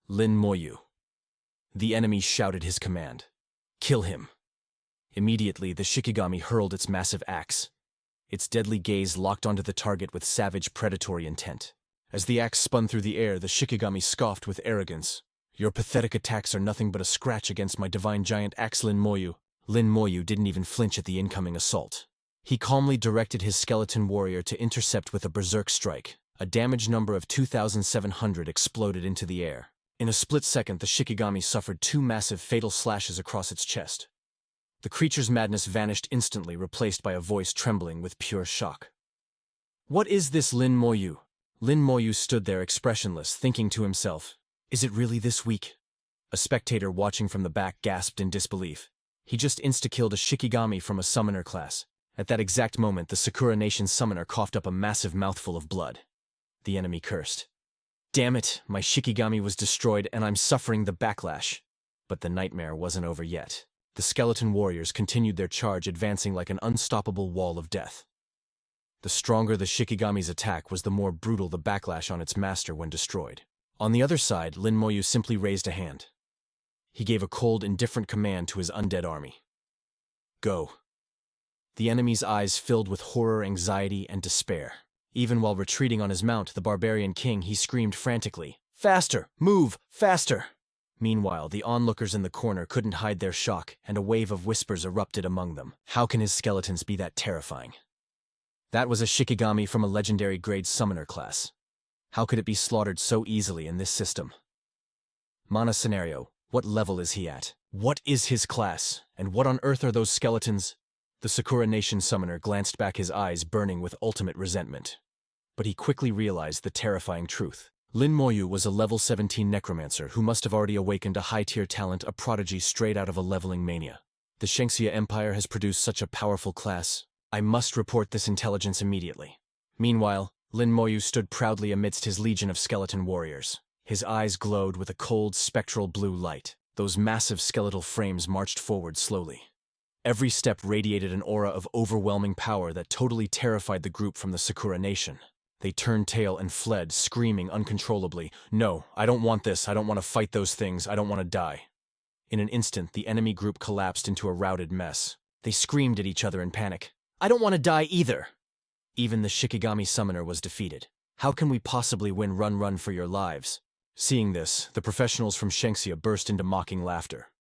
Lin Moyu. The enemy shouted his command. Kill him. Immediately, the Shikigami hurled its massive axe. Its deadly gaze locked onto the target with savage, predatory intent. As the axe spun through the air, the Shikigami scoffed with arrogance. Your pathetic attacks are nothing but a scratch against my divine giant axe, Lin Moyu. Lin Moyu didn't even flinch at the incoming assault. He calmly directed his skeleton warrior to intercept with a berserk strike. A damage number of 2,700 exploded into the air. In a split second, the Shikigami suffered 2 massive fatal slashes across its chest. The creature's madness vanished instantly, replaced by a voice trembling with pure shock. What is this, Lin Moyu? Lin Moyu stood there expressionless, thinking to himself, is it really this weak? A spectator watching from the back gasped in disbelief. He just insta-killed a Shikigami from a summoner class. At that exact moment, the Sakura Nation summoner coughed up a massive mouthful of blood. The enemy cursed. Damn it, my Shikigami was destroyed and I'm suffering the backlash. But the nightmare wasn't over yet. The skeleton warriors continued their charge, advancing like an unstoppable wall of death. The stronger the Shikigami's attack was, the more brutal the backlash on its master when destroyed. On the other side, Lin Moyu simply raised a hand. He gave a cold, indifferent command to his undead army. Go. The enemy's eyes filled with horror, anxiety, and despair. Even while retreating on his mount, the barbarian king, he screamed frantically, "Faster! Move! Faster!" Meanwhile, the onlookers in the corner couldn't hide their shock, and a wave of whispers erupted among them. How can his skeletons be that terrifying? That was a Shikigami from a legendary grade summoner class. How could it be slaughtered so easily in this system? Mana scenario, what level is he at? What is his class? And what on earth are those skeletons? The Sakura Nation summoner glanced back, his eyes burning with ultimate resentment. But he quickly realized the terrifying truth. Lin Moyu was a level 17 necromancer who must have already awakened a high-tier talent, a prodigy straight out of a leveling mania. The Shengxia Empire has produced such a powerful class. I must report this intelligence immediately. Meanwhile, Lin Moyu stood proudly amidst his legion of skeleton warriors. His eyes glowed with a cold, spectral blue light. Those massive skeletal frames marched forward slowly. Every step radiated an aura of overwhelming power that totally terrified the group from the Sakura Nation. They turned tail and fled, screaming uncontrollably, "No, I don't want this, I don't want to fight those things, I don't want to die." In an instant, the enemy group collapsed into a routed mess. They screamed at each other in panic, "I don't want to die either!" Even the Shikigami summoner was defeated. How can we possibly win? Run for your lives? Seeing this, the professionals from Shengxia burst into mocking laughter.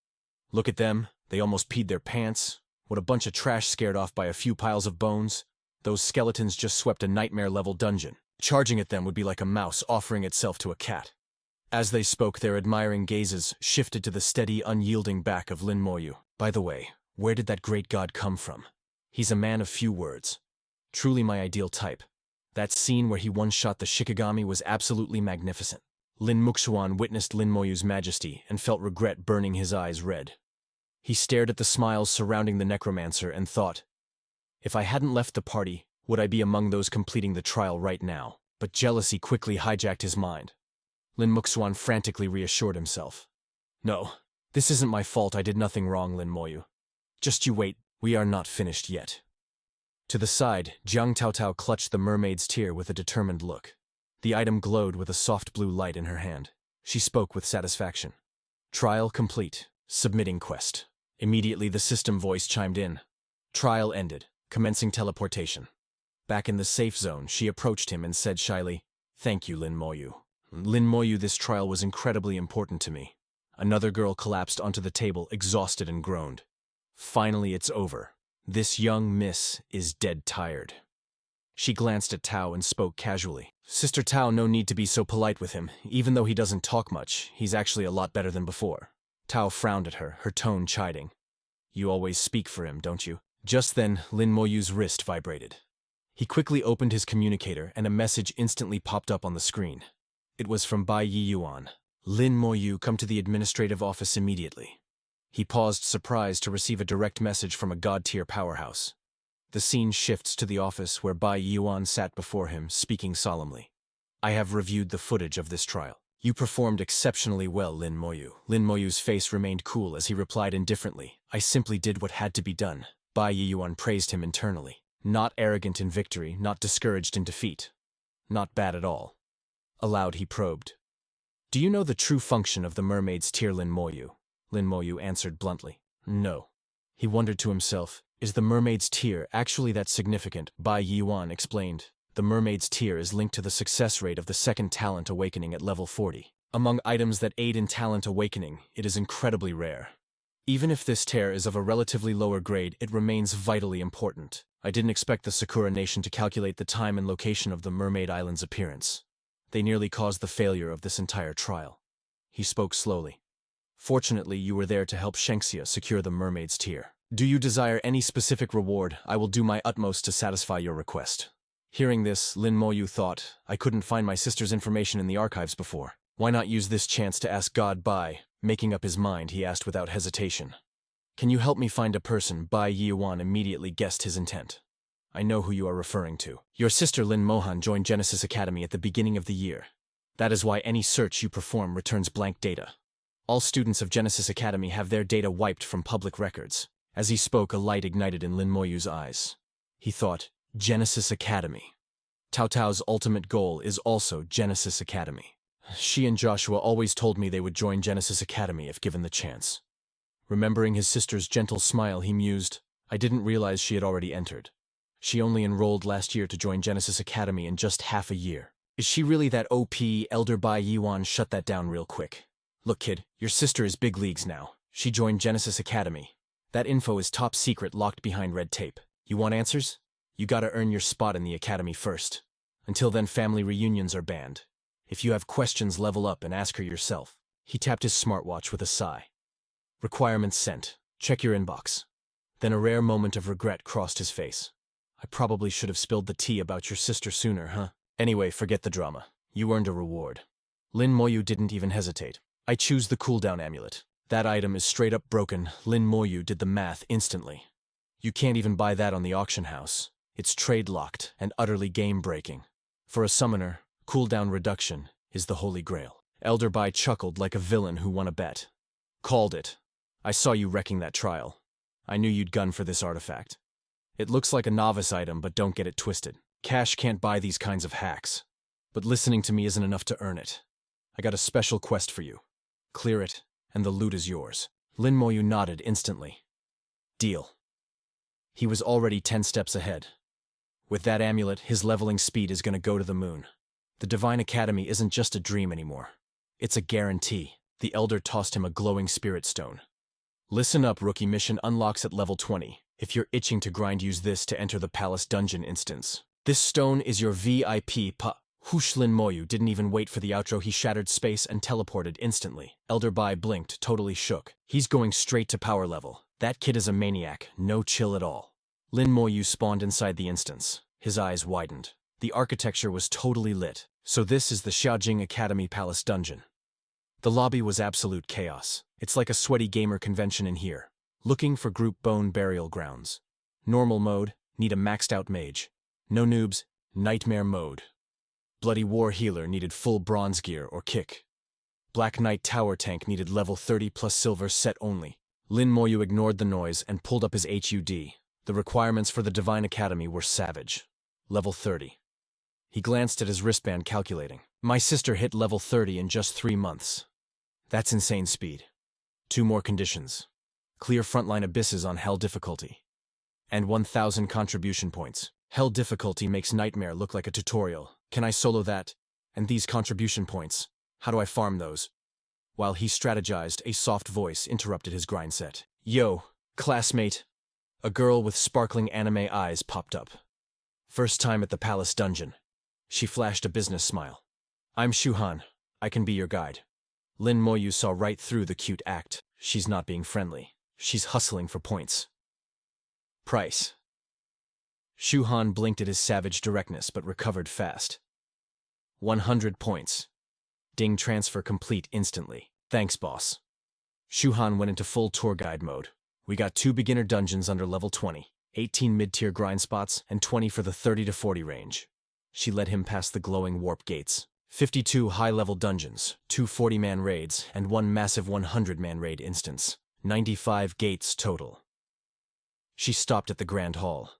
Look at them, they almost peed their pants. What a bunch of trash scared off by a few piles of bones. Those skeletons just swept a nightmare-level dungeon. Charging at them would be like a mouse offering itself to a cat. As they spoke, their admiring gazes shifted to the steady, unyielding back of Lin Moyu. By the way, where did that great god come from? He's a man of few words. Truly my ideal type. That scene where he one-shot the Shikigami was absolutely magnificent. Lin Muxuan witnessed Lin Moyu's majesty and felt regret burning his eyes red. He stared at the smiles surrounding the necromancer and thought, if I hadn't left the party, would I be among those completing the trial right now? But jealousy quickly hijacked his mind. Lin Muxuan frantically reassured himself. No, this isn't my fault, I did nothing wrong, Lin Moyu. Just you wait, we are not finished yet. To the side, Jiang Taotao clutched the mermaid's tear with a determined look. The item glowed with a soft blue light in her hand. She spoke with satisfaction. Trial complete. Submitting quest. Immediately the system voice chimed in. Trial ended. Commencing teleportation. Back in the safe zone, she approached him and said shyly, "Thank you, Lin Moyu. Lin Moyu, this trial was incredibly important to me." Another girl collapsed onto the table, exhausted, and groaned. Finally, it's over. This young miss is dead tired. She glanced at Tao and spoke casually. Sister Tao, no need to be so polite with him. Even though he doesn't talk much, he's actually a lot better than before. Tao frowned at her, her tone chiding. You always speak for him, don't you? Just then, Lin Moyu's wrist vibrated. He quickly opened his communicator and a message instantly popped up on the screen. It was from Bai Yiyuan. Lin Moyu, come to the administrative office immediately. He paused, surprised to receive a direct message from a god-tier powerhouse. The scene shifts to the office where Bai Yiyuan sat before him, speaking solemnly. I have reviewed the footage of this trial. You performed exceptionally well, Lin Moyu. Lin Moyu's face remained cool as he replied indifferently. I simply did what had to be done. Bai Yiyuan praised him internally. Not arrogant in victory, not discouraged in defeat. Not bad at all. Aloud he probed. Do you know the true function of the mermaid's tear, Lin Moyu? Lin Moyu answered bluntly. No. He wondered to himself, is the mermaid's tear actually that significant? Bai Yiyuan explained. The mermaid's tear is linked to the success rate of the second talent awakening at level 40. Among items that aid in talent awakening, it is incredibly rare. Even if this tear is of a relatively lower grade, it remains vitally important. I didn't expect the Sakura Nation to calculate the time and location of the Mermaid Island's appearance. They nearly caused the failure of this entire trial. He spoke slowly. Fortunately, you were there to help Shengxia secure the mermaid's tear. Do you desire any specific reward? I will do my utmost to satisfy your request. Hearing this, Lin Moyu thought, I couldn't find my sister's information in the archives before. Why not use this chance to ask God Bai? Making up his mind, he asked without hesitation. Can you help me find a person? Bai Yiyuan immediately guessed his intent. I know who you are referring to. Your sister Lin Mohan joined Genesis Academy at the beginning of the year. That is why any search you perform returns blank data. All students of Genesis Academy have their data wiped from public records. As he spoke, a light ignited in Lin Moyu's eyes. He thought, Genesis Academy. Tao Tao's ultimate goal is also Genesis Academy. She and Joshua always told me they would join Genesis Academy if given the chance. Remembering his sister's gentle smile, he mused, I didn't realize she had already entered. She only enrolled last year to join Genesis Academy in just half a year. Is she really that OP? Elder Bai Yuan shut that down real quick. Look kid, your sister is big leagues now. She joined Genesis Academy. That info is top secret, locked behind red tape. You want answers? You gotta earn your spot in the academy first. Until then, family reunions are banned. If you have questions, level up and ask her yourself. He tapped his smartwatch with a sigh. Requirements sent. Check your inbox. Then a rare moment of regret crossed his face. I probably should have spilled the tea about your sister sooner, huh? Anyway, forget the drama. You earned a reward. Lin Moyu didn't even hesitate. I choose the cooldown amulet. That item is straight up broken. Lin Moyu did the math instantly. You can't even buy that on the auction house. It's trade locked and utterly game breaking. For a summoner, cooldown reduction is the holy grail. Elder Bai chuckled like a villain who won a bet. Called it. I saw you wrecking that trial. I knew you'd gun for this artifact. It looks like a novice item, but don't get it twisted. Cash can't buy these kinds of hacks. But listening to me isn't enough to earn it. I got a special quest for you. Clear it, and the loot is yours. Lin Moyu nodded instantly. Deal. He was already 10 steps ahead. With that amulet, his leveling speed is gonna go to the moon. The Divine Academy isn't just a dream anymore. It's a guarantee. The Elder tossed him a glowing spirit stone. Listen up, rookie. Mission unlocks at level 20. If you're itching to grind, use this to enter the Palace Dungeon instance. This stone is your VIP Whoosh! Lin Moyu didn't even wait for the outro. He shattered space and teleported instantly. Elder Bai blinked, totally shook. He's going straight to power level. That kid is a maniac, no chill at all. Lin Moyu spawned inside the instance. His eyes widened. The architecture was totally lit. So this is the Xiaojing Academy Palace Dungeon. The lobby was absolute chaos. It's like a sweaty gamer convention in here. Looking for group bone burial grounds. Normal mode, need a maxed out mage. No noobs, nightmare mode. Bloody war healer needed full bronze gear or kick. Black Knight tower tank needed level 30 plus silver set only. Lin Moyu ignored the noise and pulled up his HUD. The requirements for the Divine Academy were savage. Level 30. He glanced at his wristband, calculating. My sister hit level 30 in just 3 months. That's insane speed. 2 more conditions. Clear frontline abysses on Hell difficulty. And 1,000 contribution points. Hell difficulty makes Nightmare look like a tutorial. Can I solo that? And these contribution points, how do I farm those? While he strategized, a soft voice interrupted his grind set. Yo, classmate. A girl with sparkling anime eyes popped up. First time at the Palace Dungeon. She flashed a business smile. I'm Shuhan. I can be your guide. Lin Moyu saw right through the cute act. She's not being friendly. She's hustling for points. Price. Shuhan blinked at his savage directness but recovered fast. 100 points. Ding, transfer complete instantly. Thanks, boss. Shuhan went into full tour guide mode. We got 2 beginner dungeons under level 20, 18 mid-tier grind spots, and 20 for the 30 to 40 range. She led him past the glowing warp gates. 52 high-level dungeons, 2 40-man raids, and 1 massive 100-man raid instance. 95 gates total. She stopped at the Grand Hall.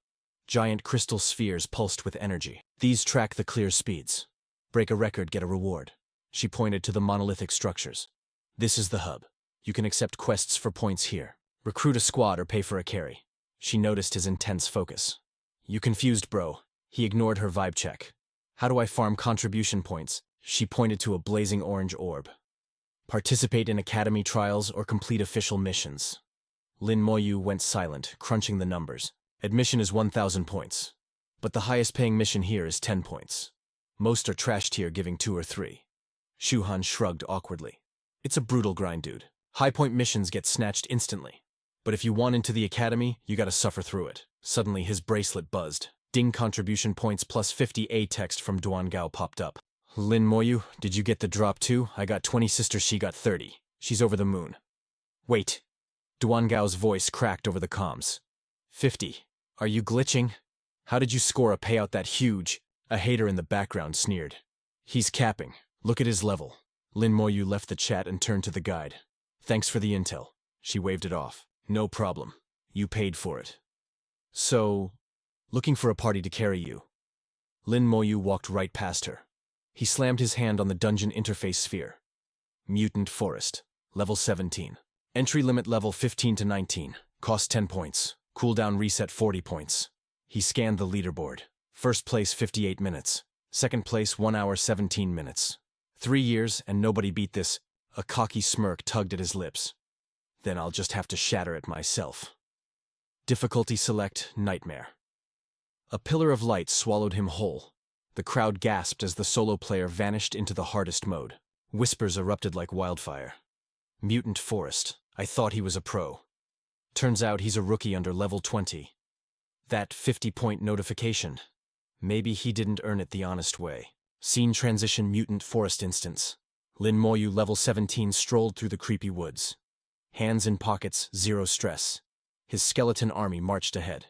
Giant crystal spheres pulsed with energy. These track the clear speeds. Break a record, get a reward. She pointed to the monolithic structures. This is the hub. You can accept quests for points here. Recruit a squad or pay for a carry. She noticed his intense focus. You confused, bro. He ignored her vibe check. How do I farm contribution points? She pointed to a blazing orange orb. Participate in academy trials or complete official missions. Lin Moyu went silent, crunching the numbers. Admission is 1,000 points. But the highest paying mission here is 10 points. Most are trash tier, giving 2 or 3. Shuhan shrugged awkwardly. It's a brutal grind, dude. High point missions get snatched instantly. But if you want into the academy, you gotta suffer through it. Suddenly his bracelet buzzed. Ding, contribution points plus 50. A text from Duan Gao popped up. Lin Moyu, did you get the drop too? I got 20, sister, she got 30. She's over the moon. Wait. Duan Gao's voice cracked over the comms. 50. Are you glitching? How did you score a payout that huge? A hater in the background sneered. He's capping. Look at his level. Lin Moyu left the chat and turned to the guide. Thanks for the intel. She waved it off. No problem. You paid for it. So, looking for a party to carry you. Lin Moyu walked right past her. He slammed his hand on the dungeon interface sphere. Mutant Forest. Level 17. Entry limit level 15 to 19. Cost 10 points. Cooldown reset 40 points. He scanned the leaderboard. First place 58 minutes. Second place 1 hour 17 minutes. 3 years and nobody beat this. A cocky smirk tugged at his lips. Then I'll just have to shatter it myself. Difficulty select, nightmare. A pillar of light swallowed him whole. The crowd gasped as the solo player vanished into the hardest mode. Whispers erupted like wildfire. Mutant Forest. I thought he was a pro. Turns out he's a rookie under level 20. That 50-point notification. Maybe he didn't earn it the honest way. Scene transition Mutant Forest instance. Lin Moyu level 17 strolled through the creepy woods. Hands in pockets, zero stress. His skeleton army marched ahead.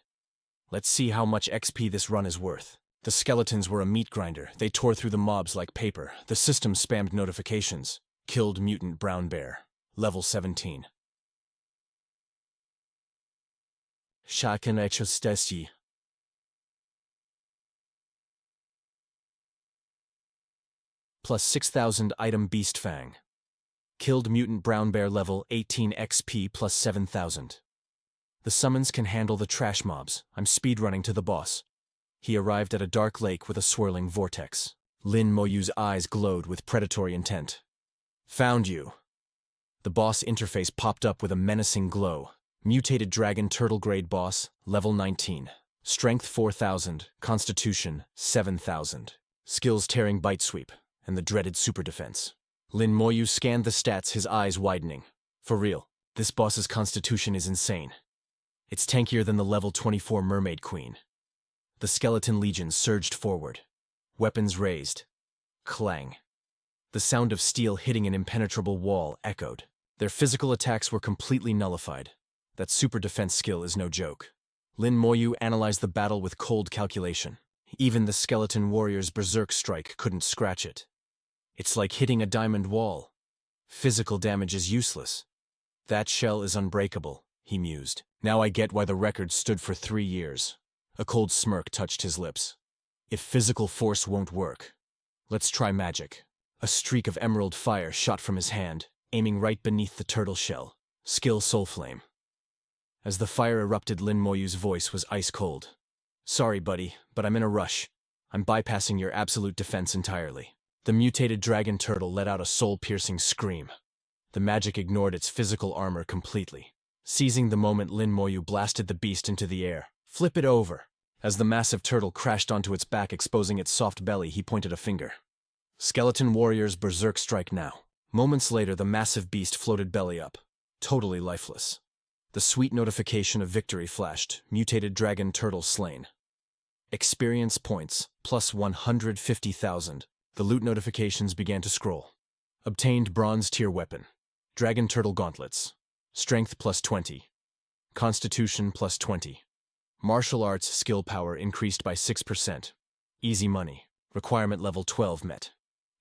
Let's see how much XP this run is worth. The skeletons were a meat grinder. They tore through the mobs like paper. The system spammed notifications. Killed mutant brown bear. Level 17. Shakanechostesi. Plus 6,000 item beast fang. Killed mutant brown bear level 18 XP plus 7,000. The summons can handle the trash mobs. I'm speedrunning to the boss. He arrived at a dark lake with a swirling vortex. Lin Moyu's eyes glowed with predatory intent. Found you. The boss interface popped up with a menacing glow. Mutated dragon turtle grade boss, level 19. Strength 4,000, constitution 7,000. Skills tearing bite sweep, and the dreaded super defense. Lin Moyu scanned the stats, his eyes widening. For real, this boss's constitution is insane. It's tankier than the level 24 mermaid queen. The skeleton legion surged forward. Weapons raised. Clang. The sound of steel hitting an impenetrable wall echoed. Their physical attacks were completely nullified. That super defense skill is no joke. Lin Moyu analyzed the battle with cold calculation. Even the skeleton warrior's berserk strike couldn't scratch it. It's like hitting a diamond wall. Physical damage is useless. That shell is unbreakable, he mused. Now I get why the record stood for 3 years. A cold smirk touched his lips. If physical force won't work, let's try magic. A streak of emerald fire shot from his hand, aiming right beneath the turtle shell. Skill Soul Flame. As the fire erupted, Lin Moyu's voice was ice cold. Sorry, buddy, but I'm in a rush. I'm bypassing your absolute defense entirely. The mutated dragon turtle let out a soul-piercing scream. The magic ignored its physical armor completely. Seizing the moment, Lin Moyu blasted the beast into the air. Flip it over. As the massive turtle crashed onto its back, exposing its soft belly, he pointed a finger. Skeleton warrior's berserk strike now. Moments later, the massive beast floated belly up, totally lifeless. The sweet notification of victory flashed. Mutated dragon turtle slain. Experience points, plus 150,000. The loot notifications began to scroll. Obtained bronze tier weapon. Dragon turtle gauntlets. Strength plus 20. Constitution plus 20. Martial arts skill power increased by 6%. Easy money. Requirement level 12 met.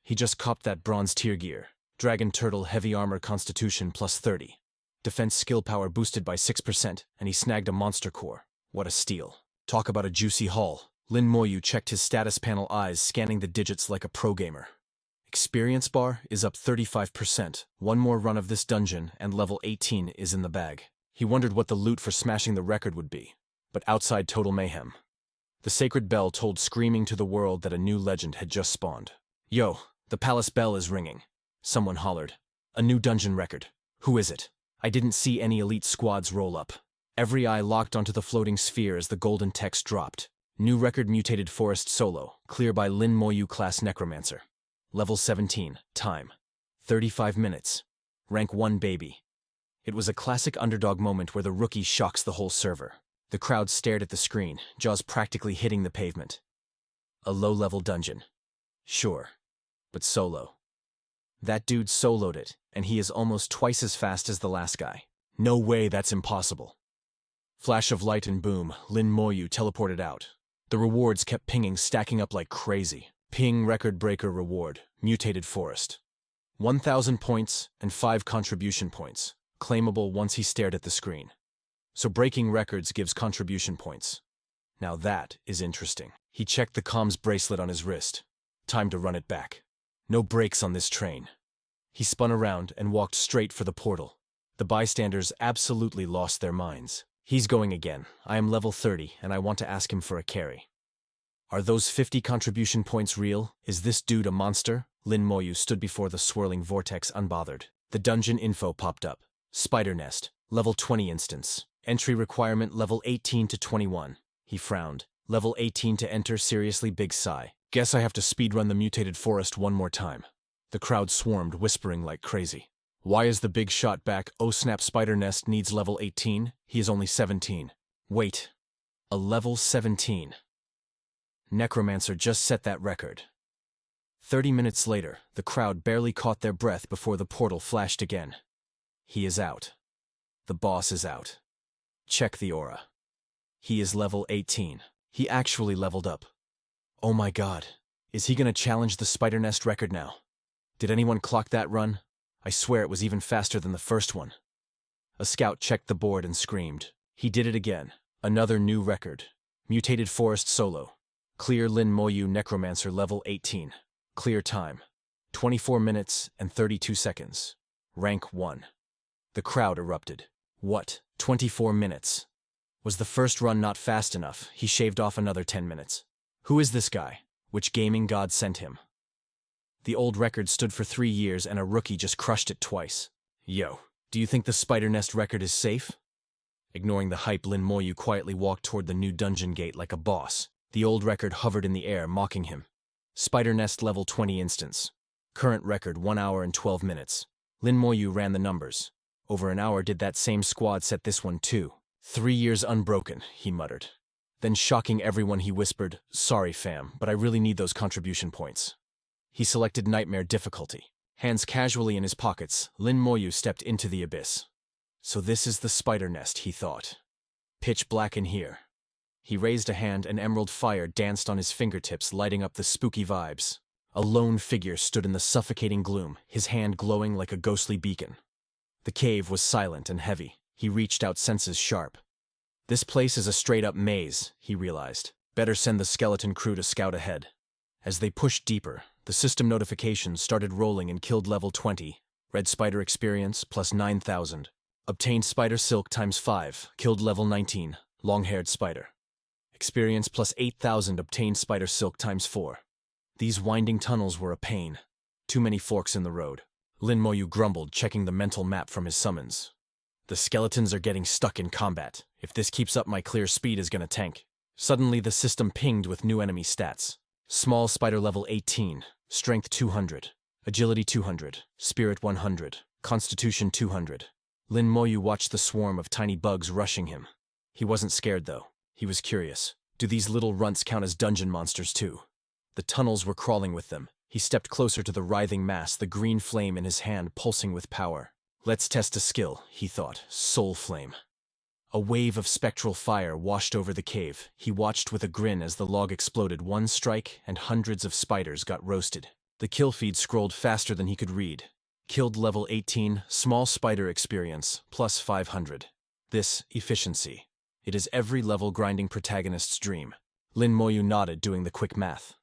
He just copped that bronze tier gear. Dragon turtle heavy armor constitution plus 30. Defense skill power boosted by 6%, and he snagged a monster core. What a steal. Talk about a juicy haul. Lin Moyu checked his status panel, eyes scanning the digits like a pro gamer. Experience bar is up 35%. One more run of this dungeon, and level 18 is in the bag. He wondered what the loot for smashing the record would be. But outside, total mayhem. The sacred bell told screaming to the world that a new legend had just spawned. Yo, the palace bell is ringing. Someone hollered. A new dungeon record. Who is it? I didn't see any elite squads roll up. Every eye locked onto the floating sphere as the golden text dropped. New record mutated forest solo, clear by Lin Moyu class necromancer. Level 17, time. 35 minutes. Rank 1 baby. It was a classic underdog moment where the rookie shocks the whole server. The crowd stared at the screen, jaws practically hitting the pavement. A low-level dungeon. Sure. But solo. That dude soloed it, and he is almost twice as fast as the last guy. No way, that's impossible. Flash of light and boom, Lin Moyu teleported out. The rewards kept pinging, stacking up like crazy. Ping record breaker reward, mutated forest. 1,000 points and 5 contribution points, claimable once he stared at the screen. So breaking records gives contribution points. Now that is interesting. He checked the comms bracelet on his wrist. Time to run it back. No brakes on this train. He spun around and walked straight for the portal. The bystanders absolutely lost their minds. He's going again. I am level 30, and I want to ask him for a carry. Are those 50 contribution points real? Is this dude a monster? Lin Moyu stood before the swirling vortex unbothered. The dungeon info popped up. Spider Nest, level 20 instance. Entry requirement level 18 to 21. He frowned. Level 18 to enter, seriously, big sigh. Guess I have to speedrun the mutated forest one more time. The crowd swarmed, whispering like crazy. Why is the big shot back? Oh snap, Spider Nest needs level 18. He is only 17. Wait. A level 17. Necromancer just set that record. 30 minutes later, the crowd barely caught their breath before the portal flashed again. He is out. The boss is out. Check the aura. He is level 18. He actually leveled up. Oh my god. Is he gonna challenge the Spider Nest record now? Did anyone clock that run? I swear it was even faster than the first one. A scout checked the board and screamed. He did it again. Another new record. Mutated Forest Solo. Clear Lin Moyu Necromancer level 18. Clear time. 24 minutes and 32 seconds. Rank 1. The crowd erupted. What? 24 minutes? Was the first run not fast enough? He shaved off another 10 minutes. Who is this guy? Which gaming god sent him? The old record stood for 3 years and a rookie just crushed it twice. Yo, do you think the Spider Nest record is safe? Ignoring the hype, Lin Moyu quietly walked toward the new dungeon gate like a boss. The old record hovered in the air, mocking him. Spider Nest level 20 instance. Current record 1 hour and 12 minutes. Lin Moyu ran the numbers. Over an hour did that same squad set this one too. 3 years unbroken, he muttered. Then shocking everyone, he whispered, "Sorry fam, but I really need those contribution points." He selected Nightmare difficulty. Hands casually in his pockets, Lin Moyu stepped into the abyss. So this is the Spider Nest, he thought. Pitch black in here. He raised a hand and emerald fire danced on his fingertips, lighting up the spooky vibes. A lone figure stood in the suffocating gloom, his hand glowing like a ghostly beacon. The cave was silent and heavy. He reached out, senses sharp. This place is a straight-up maze, he realized. Better send the skeleton crew to scout ahead. As they pushed deeper, the system notifications started rolling and killed level 20. Red spider experience plus 9,000. Obtained spider silk times 5, killed level 19, long-haired spider. Experience plus 8,000, obtained spider silk times 4. These winding tunnels were a pain. Too many forks in the road. Lin Moyu grumbled, checking the mental map from his summons. The skeletons are getting stuck in combat. If this keeps up, my clear speed is gonna tank. Suddenly the system pinged with new enemy stats. Small spider level 18, strength 200, agility 200, spirit 100, constitution 200. Lin Moyu watched the swarm of tiny bugs rushing him. He wasn't scared though. He was curious. Do these little runts count as dungeon monsters too? The tunnels were crawling with them. He stepped closer to the writhing mass, the green flame in his hand pulsing with power. Let's test a skill, he thought. Soul Flame. A wave of spectral fire washed over the cave. He watched with a grin as the log exploded. One strike, and hundreds of spiders got roasted. The kill feed scrolled faster than he could read. Killed level 18, small spider experience, plus 500. This, efficiency. It is every level grinding protagonist's dream. Lin Moyu nodded, doing the quick math.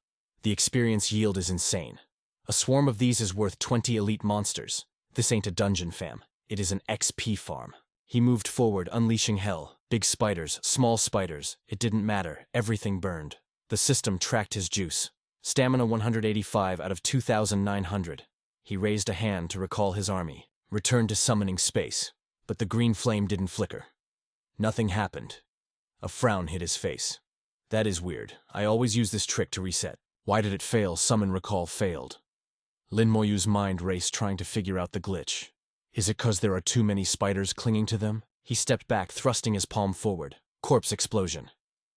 The experience yield is insane. A swarm of these is worth 20 elite monsters. This ain't a dungeon, fam. It is an XP farm. He moved forward, unleashing hell. Big spiders, small spiders. It didn't matter. Everything burned. The system tracked his juice. Stamina 185 out of 2,900. He raised a hand to recall his army. Returned to summoning space. But the green flame didn't flicker. Nothing happened. A frown hit his face. That is weird. I always use this trick to reset. Why did it fail? Summon recall failed. Lin Moyu's mind raced, trying to figure out the glitch. Is it 'cause there are too many spiders clinging to them? He stepped back, thrusting his palm forward. Corpse explosion.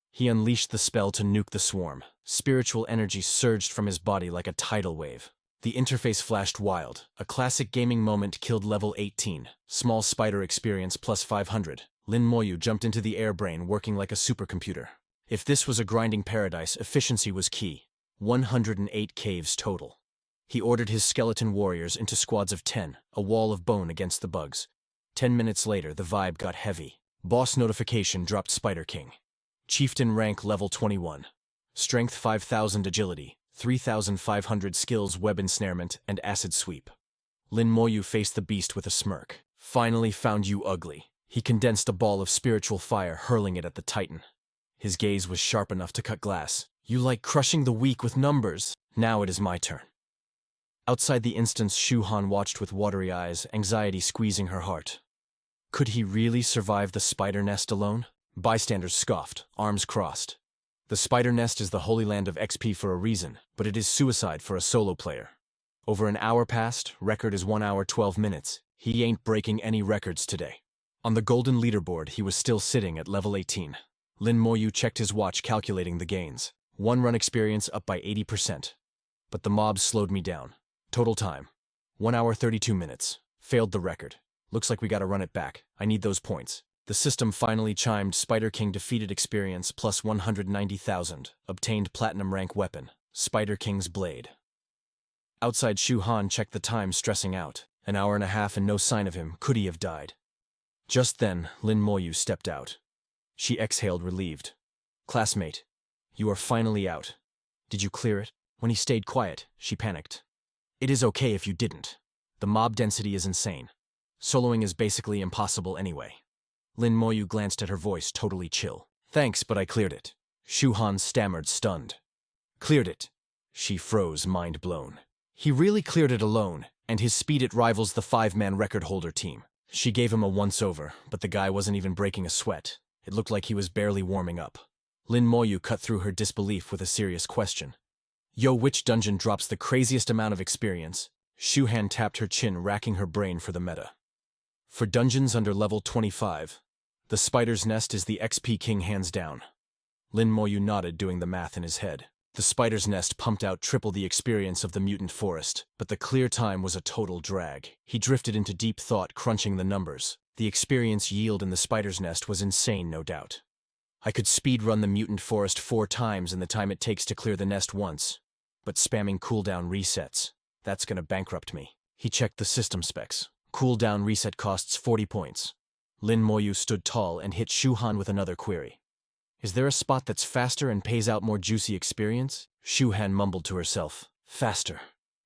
He unleashed the spell to nuke the swarm. Spiritual energy surged from his body like a tidal wave. The interface flashed wild. A classic gaming moment. Killed level 18. Small spider experience plus 500. Lin Moyu jumped into the air, brain working like a supercomputer. If this was a grinding paradise, efficiency was key. 108 caves total. He ordered his skeleton warriors into squads of 10, a wall of bone against the bugs. 10 minutes later, the vibe got heavy. Boss notification dropped. Spider King. Chieftain rank level 21. Strength 5,000, agility 3,500, skills web ensnarement and acid sweep. Lin Moyu faced the beast with a smirk. Finally found you, ugly. He condensed a ball of spiritual fire, hurling it at the Titan. His gaze was sharp enough to cut glass. You like crushing the weak with numbers. Now it is my turn. Outside the instance, Shu-han watched with watery eyes, anxiety squeezing her heart. Could he really survive the spider nest alone? Bystanders scoffed, arms crossed. The spider nest is the holy land of XP for a reason, but it is suicide for a solo player. Over an hour passed, record is 1 hour 12 minutes. He ain't breaking any records today. On the golden leaderboard, he was still sitting at level 18. Lin Moyu checked his watch, calculating the gains. 1 run experience up by 80%. But the mob slowed me down. Total time, 1 hour 32 minutes. Failed the record. Looks like we gotta run it back. I need those points. The system finally chimed. Spider King defeated experience plus 190,000. Obtained platinum rank weapon. Spider King's blade. Outside, Shu-han checked the time, stressing out. 1 hour and a half and no sign of him. Could he have died? Just then, Lin Moyu stepped out. She exhaled, relieved. Classmate, you are finally out. Did you clear it? When he stayed quiet, she panicked. It is okay if you didn't. The mob density is insane. Soloing is basically impossible anyway. Lin Moyu glanced at her, voice totally chill. Thanks, but I cleared it. Shu-han stammered, stunned. Cleared it? She froze, mind blown. He really cleared it alone, and his speed, it rivals the 5-man record holder team. She gave him a once-over, but the guy wasn't even breaking a sweat. It looked like he was barely warming up. Lin Moyu cut through her disbelief with a serious question. Yo, which dungeon drops the craziest amount of experience? Shu-han tapped her chin, racking her brain for the meta. For dungeons under level 25, the spider's nest is the XP king hands down. Lin Moyu nodded, doing the math in his head. The spider's nest pumped out triple the experience of the mutant forest, but the clear time was a total drag. He drifted into deep thought, crunching the numbers. The experience yield in the spider's nest was insane, no doubt. I could speedrun the mutant forest 4 times in the time it takes to clear the nest once. But spamming cooldown resets, that's gonna bankrupt me. He checked the system specs. Cooldown reset costs 40 points. Lin Moyu stood tall and hit Shu-han with another query. Is there a spot that's faster and pays out more juicy experience? Shu-han mumbled to herself. Faster.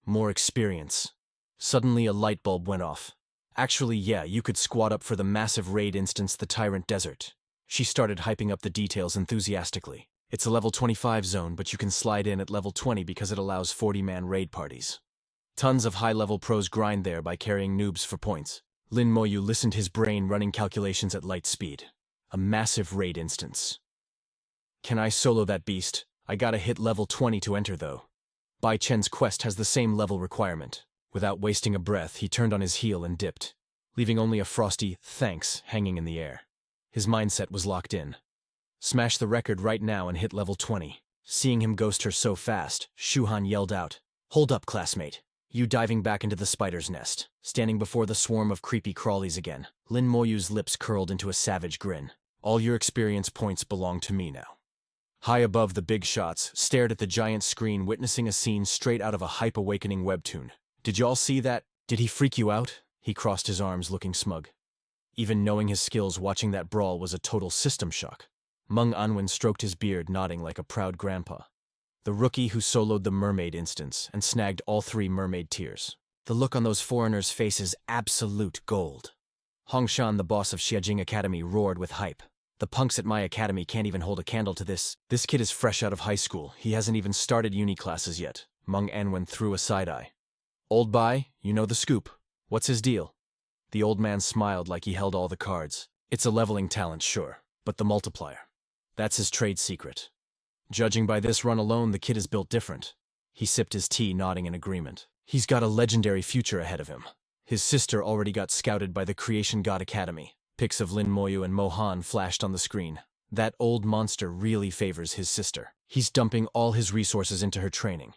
More experience. Suddenly a light bulb went off. Actually, yeah, you could squad up for the massive raid instance, the Tyrant Desert. She started hyping up the details enthusiastically. It's a level 25 zone, but you can slide in at level 20 because it allows 40-man raid parties. Tons of high-level pros grind there by carrying noobs for points. Lin Moyu listened, his brain running calculations at light speed. A massive raid instance. Can I solo that beast? I gotta hit level 20 to enter though. Bai Chen's quest has the same level requirement. Without wasting a breath, he turned on his heel and dipped, leaving only a frosty thanks hanging in the air. His mindset was locked in. Smash the record right now and hit level 20. Seeing him ghost her so fast, Shu-han yelled out, Hold up, classmate. You diving back into the spider's nest, standing before the swarm of creepy crawlies again. Lin Moyu's lips curled into a savage grin. All your experience points belong to me now. High above the big shots, stared at the giant screen, witnessing a scene straight out of a hype awakening webtoon. Did y'all see that? Did he freak you out? He crossed his arms, looking smug. Even knowing his skills, watching that brawl was a total system shock. Meng Anwen stroked his beard, nodding like a proud grandpa. The rookie who soloed the mermaid instance and snagged all 3 mermaid tiers. The look on those foreigners' faces, absolute gold. Hongshan, the boss of Xiajing Academy, roared with hype. The punks at my academy can't even hold a candle to this. This kid is fresh out of high school. He hasn't even started uni classes yet. Meng Anwen threw a side-eye. Old Bai, you know the scoop. What's his deal? The old man smiled like he held all the cards. It's a leveling talent, sure, but the multiplier. That's his trade secret. Judging by this run alone, the kid is built different. He sipped his tea, nodding in agreement. He's got a legendary future ahead of him. His sister already got scouted by the Creation God Academy. Pics of Lin Moyu and Mohan flashed on the screen. That old monster really favors his sister. He's dumping all his resources into her training.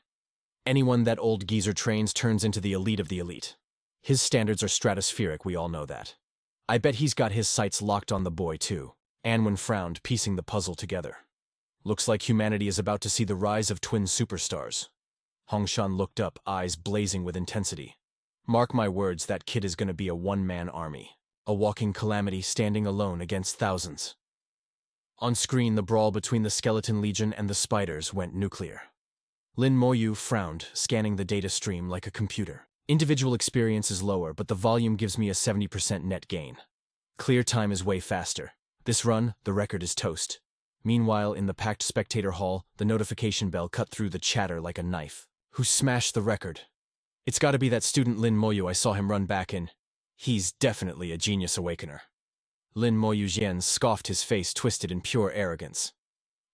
Anyone that old geezer trains turns into the elite of the elite. His standards are stratospheric, we all know that. I bet he's got his sights locked on the boy, too. Anwen frowned, piecing the puzzle together. Looks like humanity is about to see the rise of twin superstars. Hongshan looked up, eyes blazing with intensity. Mark my words, that kid is gonna be a one-man army. A walking calamity, standing alone against thousands. On screen, the brawl between the Skeleton Legion and the Spiders went nuclear. Lin Moyu frowned, scanning the data stream like a computer. Individual experience is lower, but the volume gives me a 70% net gain. Clear time is way faster. This run, the record is toast. Meanwhile, in the packed spectator hall, the notification bell cut through the chatter like a knife. Who smashed the record? It's gotta be that student Lin Moyu I saw him run back in. He's definitely a genius awakener. Lin Moyu Jian scoffed, his face twisted in pure arrogance.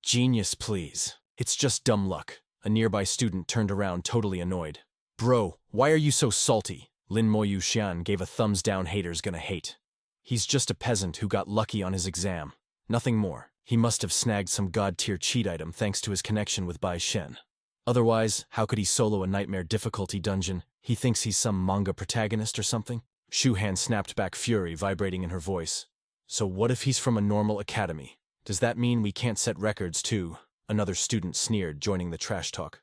Genius, please. It's just dumb luck. A nearby student turned around, totally annoyed. Bro, why are you so salty? Lin Moyu Xian gave a thumbs down, haters gonna hate. He's just a peasant who got lucky on his exam. Nothing more. He must have snagged some god-tier cheat item thanks to his connection with Bai Shen. Otherwise, how could he solo a nightmare difficulty dungeon? He thinks he's some manga protagonist or something? Shu Han snapped back, fury vibrating in her voice. So what if he's from a normal academy? Does that mean we can't set records too? Another student sneered, joining the trash talk.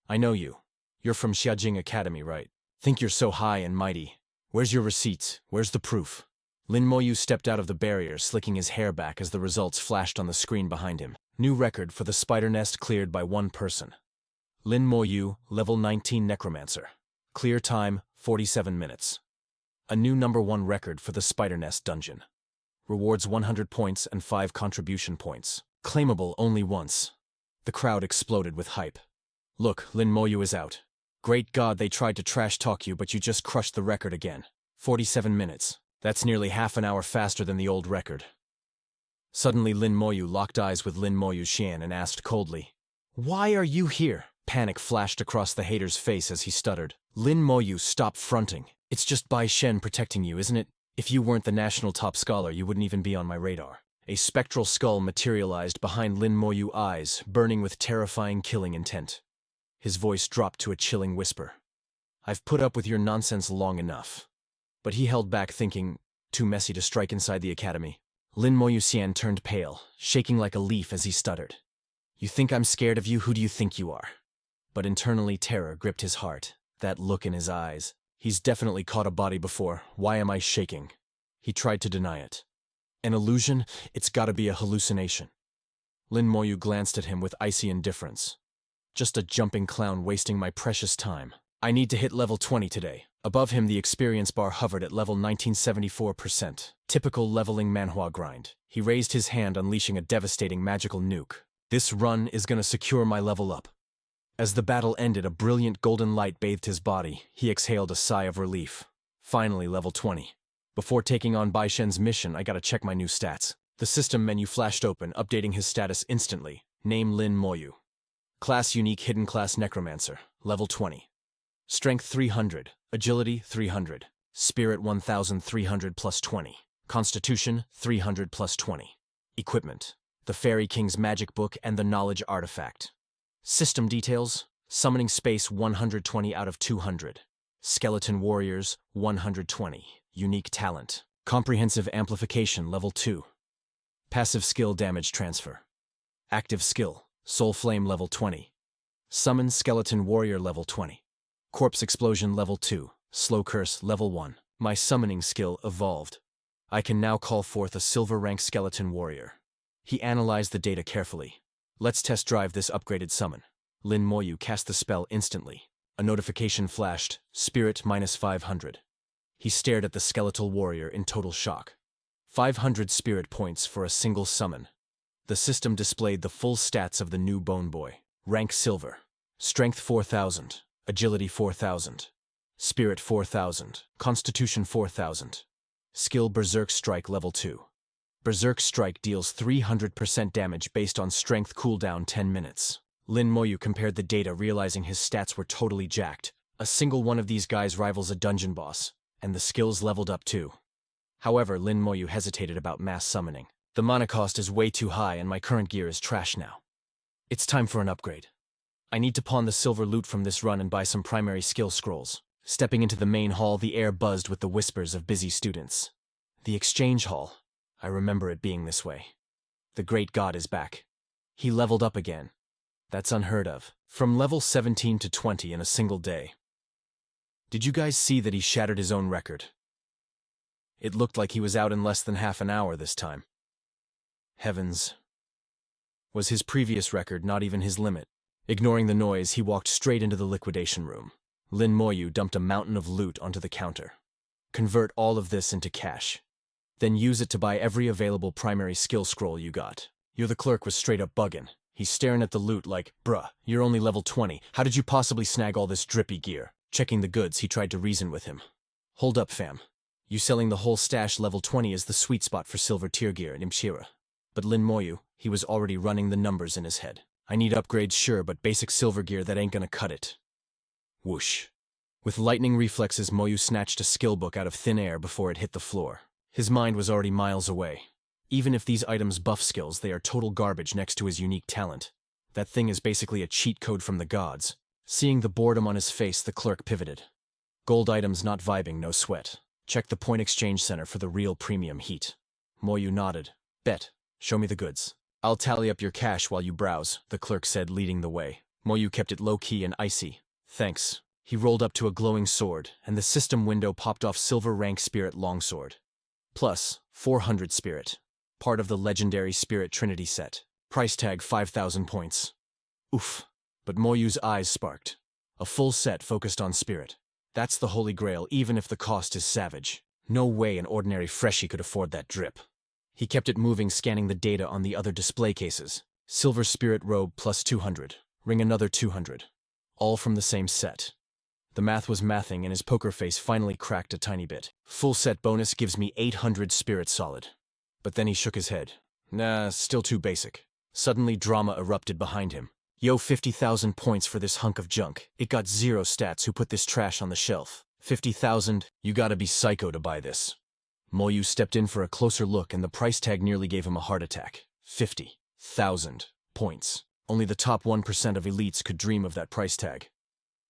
I know you. You're from Xiajing Academy, right? Think you're so high and mighty. Where's your receipts? Where's the proof? Lin Moyu stepped out of the barrier, slicking his hair back as the results flashed on the screen behind him. New record for the spider nest cleared by one person. Lin Moyu, level 19 necromancer. Clear time, 47 minutes. A new #1 record for the spider nest dungeon. Rewards 100 points and 5 contribution points. Claimable only once. The crowd exploded with hype. Look, Lin Moyu is out. Great God, they tried to trash talk you, but you just crushed the record again. 47 minutes. That's nearly half an hour faster than the old record. Suddenly Lin Moyu locked eyes with Lin Moyu Xian and asked coldly, "Why are you here?" Panic flashed across the hater's face as he stuttered. Lin Moyu, stop fronting. It's just Bai Shen protecting you, isn't it? If you weren't the national top scholar, you wouldn't even be on my radar. A spectral skull materialized behind Lin Moyu's eyes, burning with terrifying killing intent. His voice dropped to a chilling whisper. I've put up with your nonsense long enough. But he held back, thinking, too messy to strike inside the academy. Lin Moyu Xian turned pale, shaking like a leaf as he stuttered. You think I'm scared of you? Who do you think you are? But internally terror gripped his heart, that look in his eyes. He's definitely caught a body before. Why am I shaking? He tried to deny it. An illusion? It's gotta be a hallucination. Lin Moyu glanced at him with icy indifference. Just a jumping clown wasting my precious time. I need to hit level 20 today. Above him, the experience bar hovered at level 1974%. Typical leveling Manhwa grind. He raised his hand, unleashing a devastating magical nuke. This run is gonna secure my level up. As the battle ended, a brilliant golden light bathed his body. He exhaled a sigh of relief. Finally, level 20. Before taking on Bai Shen's mission, I gotta check my new stats. The system menu flashed open, updating his status instantly. Name Lin Moyu. Class unique hidden class necromancer. Level 20. Strength 300. Agility 300. Spirit 1300 plus 20. Constitution 300 plus 20. Equipment. The Fairy King's magic book and the knowledge artifact. System details. Summoning space 120 out of 200. Skeleton warriors 120. Unique talent. Comprehensive amplification level 2. Passive skill damage transfer. Active skill. Soul flame level 20. Summon skeleton warrior level 20. Corpse explosion level 2. Slow curse level 1. My summoning skill evolved. I can now call forth a silver rank skeleton warrior. He analyzed the data carefully. Let's test drive this upgraded summon. Lin Moyu cast the spell instantly. A notification flashed, spirit -500. He stared at the skeletal warrior in total shock. 500 spirit points for a single summon. The system displayed the full stats of the new Bone Boy. Rank silver. Strength 4000. Agility 4000. Spirit 4000. Constitution 4000. Skill Berserk Strike level 2. Berserk Strike deals 300% damage based on strength cooldown 10 minutes. Lin Moyu compared the data, realizing his stats were totally jacked. A single one of these guys rivals a dungeon boss, and the skills leveled up too. However, Lin Moyu hesitated about mass summoning. The mana cost is way too high and my current gear is trash now. It's time for an upgrade. I need to pawn the silver loot from this run and buy some primary skill scrolls. Stepping into the main hall, the air buzzed with the whispers of busy students. The exchange hall. I remember it being this way. The great god is back. He leveled up again. That's unheard of. From level 17 to 20 in a single day. Did you guys see that he shattered his own record? It looked like he was out in less than half an hour this time. Heavens. Was his previous record not even his limit? Ignoring the noise, he walked straight into the liquidation room. Lin Moyu dumped a mountain of loot onto the counter. Convert all of this into cash. Then use it to buy every available primary skill scroll you got. The clerk was straight up bugging. He's staring at the loot like, bruh, you're only level 20. How did you possibly snag all this drippy gear? Checking the goods, he tried to reason with him. Hold up, fam. You selling the whole stash level 20 is the sweet spot for silver tier gear in Imshira. But Lin Moyu, he was already running the numbers in his head. I need upgrades, sure, but basic silver gear, that ain't gonna cut it. Whoosh. With lightning reflexes, Moyu snatched a skill book out of thin air before it hit the floor. His mind was already miles away. Even if these items buff skills, they are total garbage next to his unique talent. That thing is basically a cheat code from the gods. Seeing the boredom on his face, the clerk pivoted. Gold items not vibing, no sweat. Check the point exchange center for the real premium heat. Moyu nodded. Bet. Show me the goods. I'll tally up your cash while you browse, the clerk said, leading the way. Moyu kept it low-key and icy. Thanks. He rolled up to a glowing sword, and the system window popped off silver rank spirit longsword. Plus, 400 spirit. Part of the legendary Spirit Trinity set. Price tag 5,000 points. Oof. But Moyu's eyes sparked. A full set focused on spirit. That's the holy grail, even if the cost is savage. No way an ordinary freshie could afford that drip. He kept it moving, scanning the data on the other display cases. Silver spirit robe plus 200. Ring another 200. All from the same set. The math was mathing, and his poker face finally cracked a tiny bit. Full set bonus gives me 800 spirit solid. But then he shook his head. Nah, still too basic. Suddenly drama erupted behind him. Yo, 50,000 points for this hunk of junk. It got 0 stats. Who put this trash on the shelf? 50,000? You gotta be psycho to buy this. Moyu stepped in for a closer look, and the price tag nearly gave him a heart attack. 50,000 points. Only the top 1% of elites could dream of that price tag.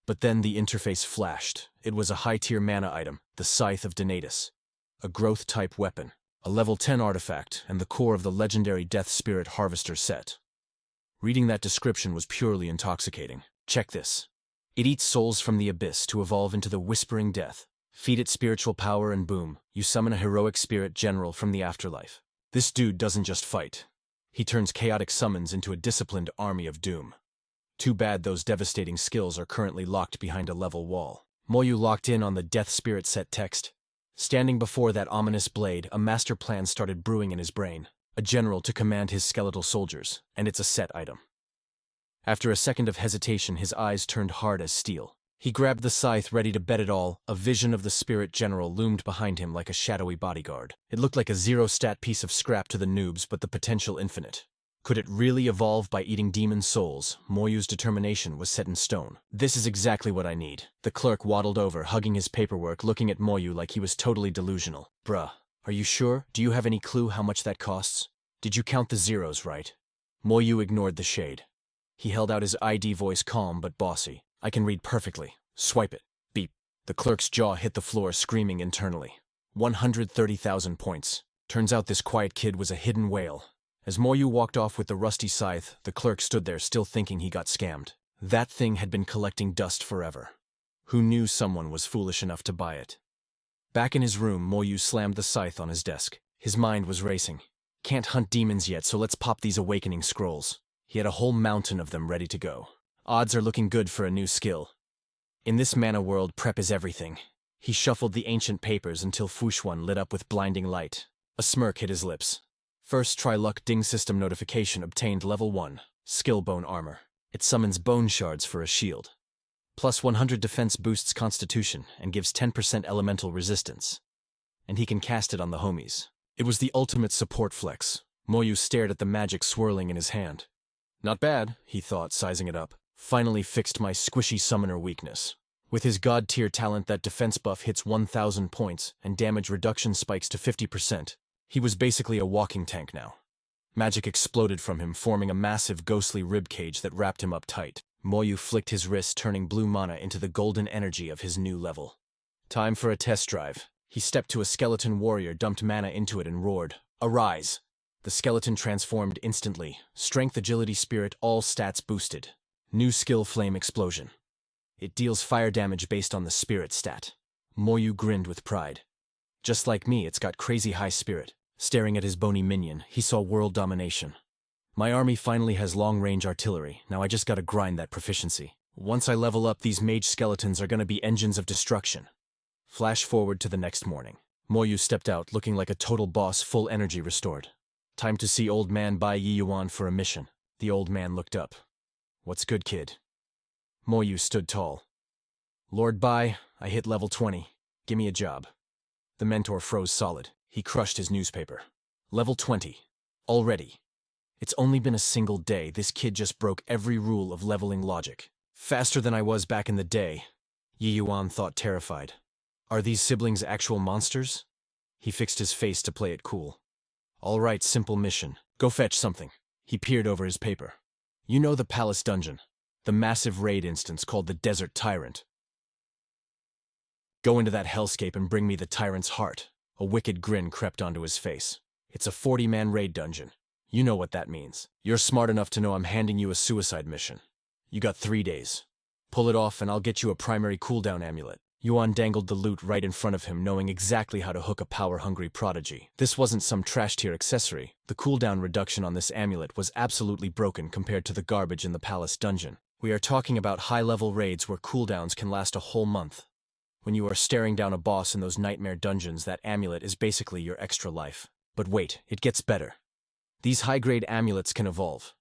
But then the interface flashed. It was a high-tier mana item, the Scythe of Donatus. A growth-type weapon. A level 10 artifact, and the core of the legendary Death Spirit Harvester set. Reading that description was purely intoxicating. Check this. It eats souls from the abyss to evolve into the Whispering Death. Feed it spiritual power and boom, you summon a heroic spirit general from the afterlife. This dude doesn't just fight. He turns chaotic summons into a disciplined army of doom. Too bad those devastating skills are currently locked behind a level wall. Moyu locked in on the Death Spirit set text. Standing before that ominous blade, a master plan started brewing in his brain. A general to command his skeletal soldiers, and it's a set item. After a second of hesitation, his eyes turned hard as steel. He grabbed the scythe, ready to bet it all. A vision of the spirit general loomed behind him like a shadowy bodyguard. It looked like a 0-stat piece of scrap to the noobs, but the potential infinite. Could it really evolve by eating demon souls? Moyu's determination was set in stone. This is exactly what I need. The clerk waddled over, hugging his paperwork, looking at Moyu like he was totally delusional. Bruh, are you sure? Do you have any clue how much that costs? Did you count the zeros right? Moyu ignored the shade. He held out his ID, voice calm but bossy. I can read perfectly. Swipe it. Beep. The clerk's jaw hit the floor, screaming internally. 130,000 points. Turns out this quiet kid was a hidden whale. As Moyu walked off with the rusty scythe, the clerk stood there still thinking he got scammed. That thing had been collecting dust forever. Who knew someone was foolish enough to buy it? Back in his room, Moyu slammed the scythe on his desk. His mind was racing. Can't hunt demons yet, so let's pop these awakening scrolls. He had a whole mountain of them ready to go. Odds are looking good for a new skill. In this mana world, prep is everything. He shuffled the ancient papers until Fushuan lit up with blinding light. A smirk hit his lips. First, try luck. Ding system notification obtained level 1. Skill bone armor. It summons bone shards for a shield. Plus 100 defense boosts constitution and gives 10% elemental resistance. And he can cast it on the homies. It was the ultimate support flex. Moyu stared at the magic swirling in his hand. Not bad, he thought, sizing it up. Finally fixed my squishy summoner weakness. With his god-tier talent, that defense buff hits 1,000 points and damage reduction spikes to 50%. He was basically a walking tank now. Magic exploded from him, forming a massive ghostly ribcage that wrapped him up tight. Moyu flicked his wrist, turning blue mana into the golden energy of his new level. Time for a test drive. He stepped to a skeleton warrior, dumped mana into it, and roared, "Arise!" The skeleton transformed instantly. Strength, agility, spirit, all stats boosted. New skill, Flame Explosion. It deals fire damage based on the spirit stat. Moyu grinned with pride. Just like me, it's got crazy high spirit. Staring at his bony minion, he saw world domination. My army finally has long-range artillery. Now I just gotta grind that proficiency. Once I level up, these mage skeletons are gonna be engines of destruction. Flash forward to the next morning. Moyu stepped out, looking like a total boss, full energy restored. Time to see old man Bai Yiyuan for a mission. The old man looked up. What's good, kid? Moyu stood tall. Lord Bai, I hit level 20. Give me a job. The mentor froze solid. He crushed his newspaper. Level 20. Already. It's only been a single day. This kid just broke every rule of leveling logic. Faster than I was back in the day. Yiyuan thought, terrified. Are these siblings actual monsters? He fixed his face to play it cool. All right, simple mission. Go fetch something. He peered over his paper. You know the palace dungeon. The massive raid instance called the Desert Tyrant. Go into that hellscape and bring me the tyrant's heart. A wicked grin crept onto his face. It's a 40-man raid dungeon. You know what that means. You're smart enough to know I'm handing you a suicide mission. You got 3 days. Pull it off and I'll get you a primary cooldown amulet. Yuan dangled the loot right in front of him, knowing exactly how to hook a power-hungry prodigy. This wasn't some trash-tier accessory. The cooldown reduction on this amulet was absolutely broken compared to the garbage in the palace dungeon. We are talking about high-level raids where cooldowns can last a whole month. When you are staring down a boss in those nightmare dungeons, that amulet is basically your extra life. But wait, it gets better. These high-grade amulets can evolve.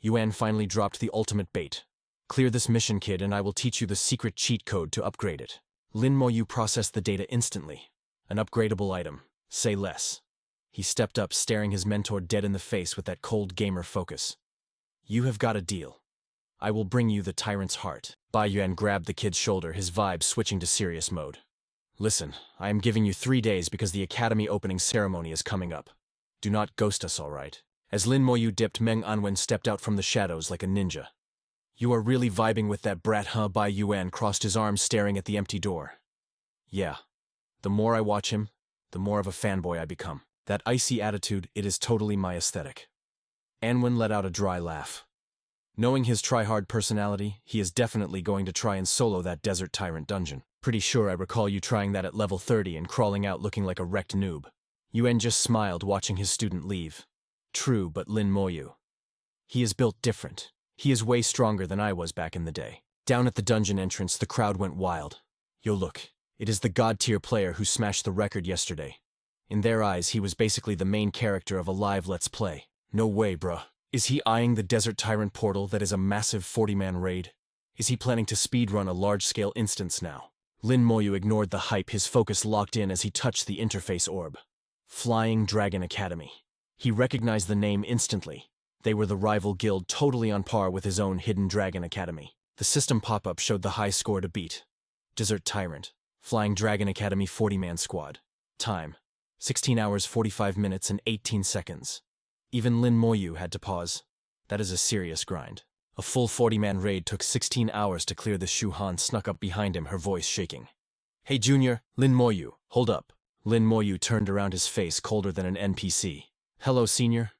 Yuan finally dropped the ultimate bait. Clear this mission, kid, and I will teach you the secret cheat code to upgrade it. Lin Moyu processed the data instantly. An upgradable item. Say less. He stepped up, staring his mentor dead in the face with that cold gamer focus. You have got a deal. I will bring you the tyrant's heart. Bai Yuan grabbed the kid's shoulder, his vibe switching to serious mode. Listen, I am giving you 3 days because the academy opening ceremony is coming up. Do not ghost us, all right? As Lin Moyu dipped, Meng Anwen stepped out from the shadows like a ninja. You are really vibing with that brat, huh? Bai Yuan crossed his arms, staring at the empty door. Yeah. The more I watch him, the more of a fanboy I become. That icy attitude, it is totally my aesthetic. Anwen let out a dry laugh. Knowing his try-hard personality, he is definitely going to try and solo that Desert Tyrant dungeon. Pretty sure I recall you trying that at level 30 and crawling out looking like a wrecked noob. Yuan just smiled, watching his student leave. True, but Lin Moyu. He is built different. He is way stronger than I was back in the day. Down at the dungeon entrance, the crowd went wild. Yo, look. It is the god-tier player who smashed the record yesterday. In their eyes, he was basically the main character of a live Let's Play. No way, bruh. Is he eyeing the Desert Tyrant portal that is a massive 40-man raid? Is he planning to speedrun a large-scale instance now? Lin Moyu ignored the hype, his focus locked in as he touched the interface orb. Flying Dragon Academy. He recognized the name instantly. They were the rival guild, totally on par with his own Hidden Dragon Academy. The system pop-up showed the high score to beat. Desert Tyrant. Flying Dragon Academy 40-man squad. Time. 16 hours 45 minutes and 18 seconds. Even Lin Moyu had to pause. That is a serious grind. A full 40-man raid took 16 hours to clear. The Shu Han snuck up behind him, her voice shaking. Hey Junior, Lin Moyu, hold up. Lin Moyu turned around, his face colder than an NPC. Hello, Senior.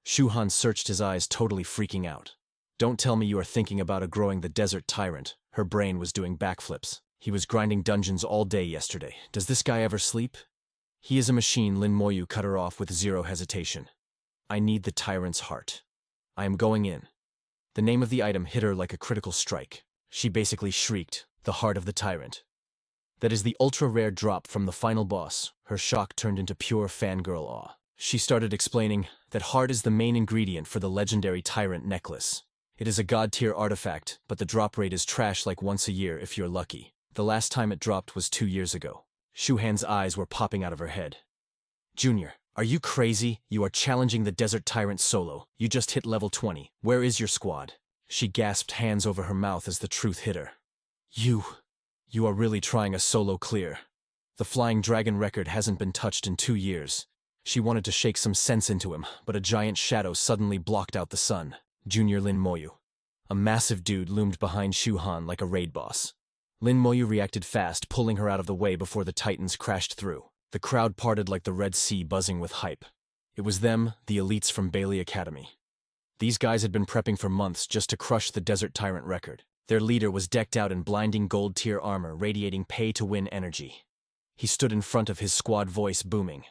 Shu Han searched his eyes, totally freaking out. Don't tell me you are thinking about growing the Desert Tyrant. Her brain was doing backflips. He was grinding dungeons all day yesterday. Does this guy ever sleep? He is a machine. Lin Moyu cut her off with zero hesitation. I need the tyrant's heart. I am going in. The name of the item hit her like a critical strike. She basically shrieked, the heart of the tyrant. That is the ultra-rare drop from the final boss. Her shock turned into pure fangirl awe. She started explaining that heart is the main ingredient for the legendary tyrant necklace. It is a god-tier artifact, but the drop rate is trash, like once a year if you're lucky. The last time it dropped was 2 years ago. Shu Han's eyes were popping out of her head. Junior, are you crazy? You are challenging the Desert Tyrant solo. You just hit level 20. Where is your squad? She gasped, hands over her mouth as the truth hit her. You are really trying a solo clear. The Flying Dragon record hasn't been touched in 2 years. She wanted to shake some sense into him, but a giant shadow suddenly blocked out the sun. Junior Lin Moyu. A massive dude loomed behind Shu Han like a raid boss. Lin Moyu reacted fast, pulling her out of the way before the Titans crashed through. The crowd parted like the Red Sea, buzzing with hype. It was them, the elites from Bailey Academy. These guys had been prepping for months just to crush the Desert Tyrant record. Their leader was decked out in blinding gold-tier armor, radiating pay-to-win energy. He stood in front of his squad, voice booming.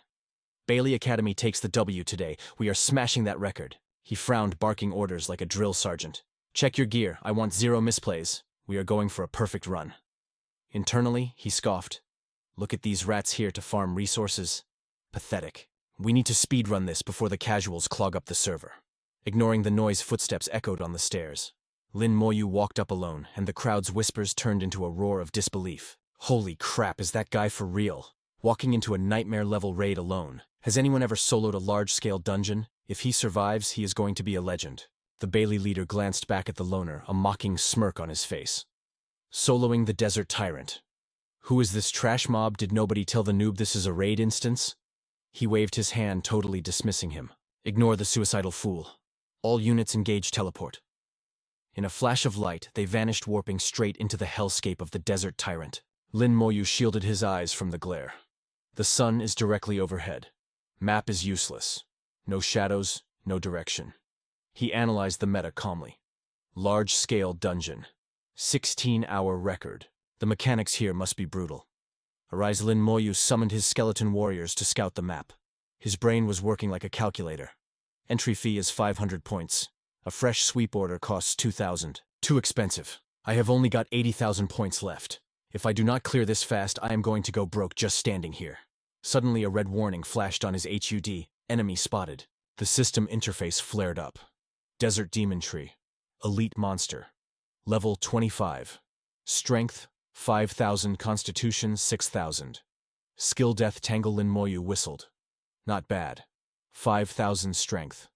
Bailey Academy takes the W today. We are smashing that record. He frowned, barking orders like a drill sergeant. Check your gear. I want 0 misplays. We are going for a perfect run. Internally, he scoffed. Look at these rats here to farm resources. Pathetic. We need to speedrun this before the casuals clog up the server. Ignoring the noise, footsteps echoed on the stairs. Lin Moyu walked up alone, and the crowd's whispers turned into a roar of disbelief. Holy crap, is that guy for real? Walking into a nightmare-level raid alone. Has anyone ever soloed a large-scale dungeon? If he survives, he is going to be a legend. The Bailey leader glanced back at the loner, a mocking smirk on his face. Soloing the Desert Tyrant. Who is this trash mob? Did nobody tell the noob this is a raid instance? He waved his hand, totally dismissing him. Ignore the suicidal fool. All units engage teleport. In a flash of light, they vanished, warping straight into the hellscape of the Desert Tyrant. Lin Moyu shielded his eyes from the glare. The sun is directly overhead. Map is useless. No shadows, no direction. He analyzed the meta calmly. Large-scale dungeon. 16-hour record. The mechanics here must be brutal. Arise. Lin Moyu summoned his skeleton warriors to scout the map. His brain was working like a calculator. Entry fee is 500 points. A fresh sweep order costs 2,000. Too expensive. I have only got 80,000 points left. If I do not clear this fast, I am going to go broke just standing here. Suddenly a red warning flashed on his HUD. Enemy spotted. The system interface flared up. Desert Demon Tree. Elite monster. Level 25. Strength 5,000. Constitution 6,000. Skill Death Tangle. Lin Moyu whistled. Not bad. 5,000 strength.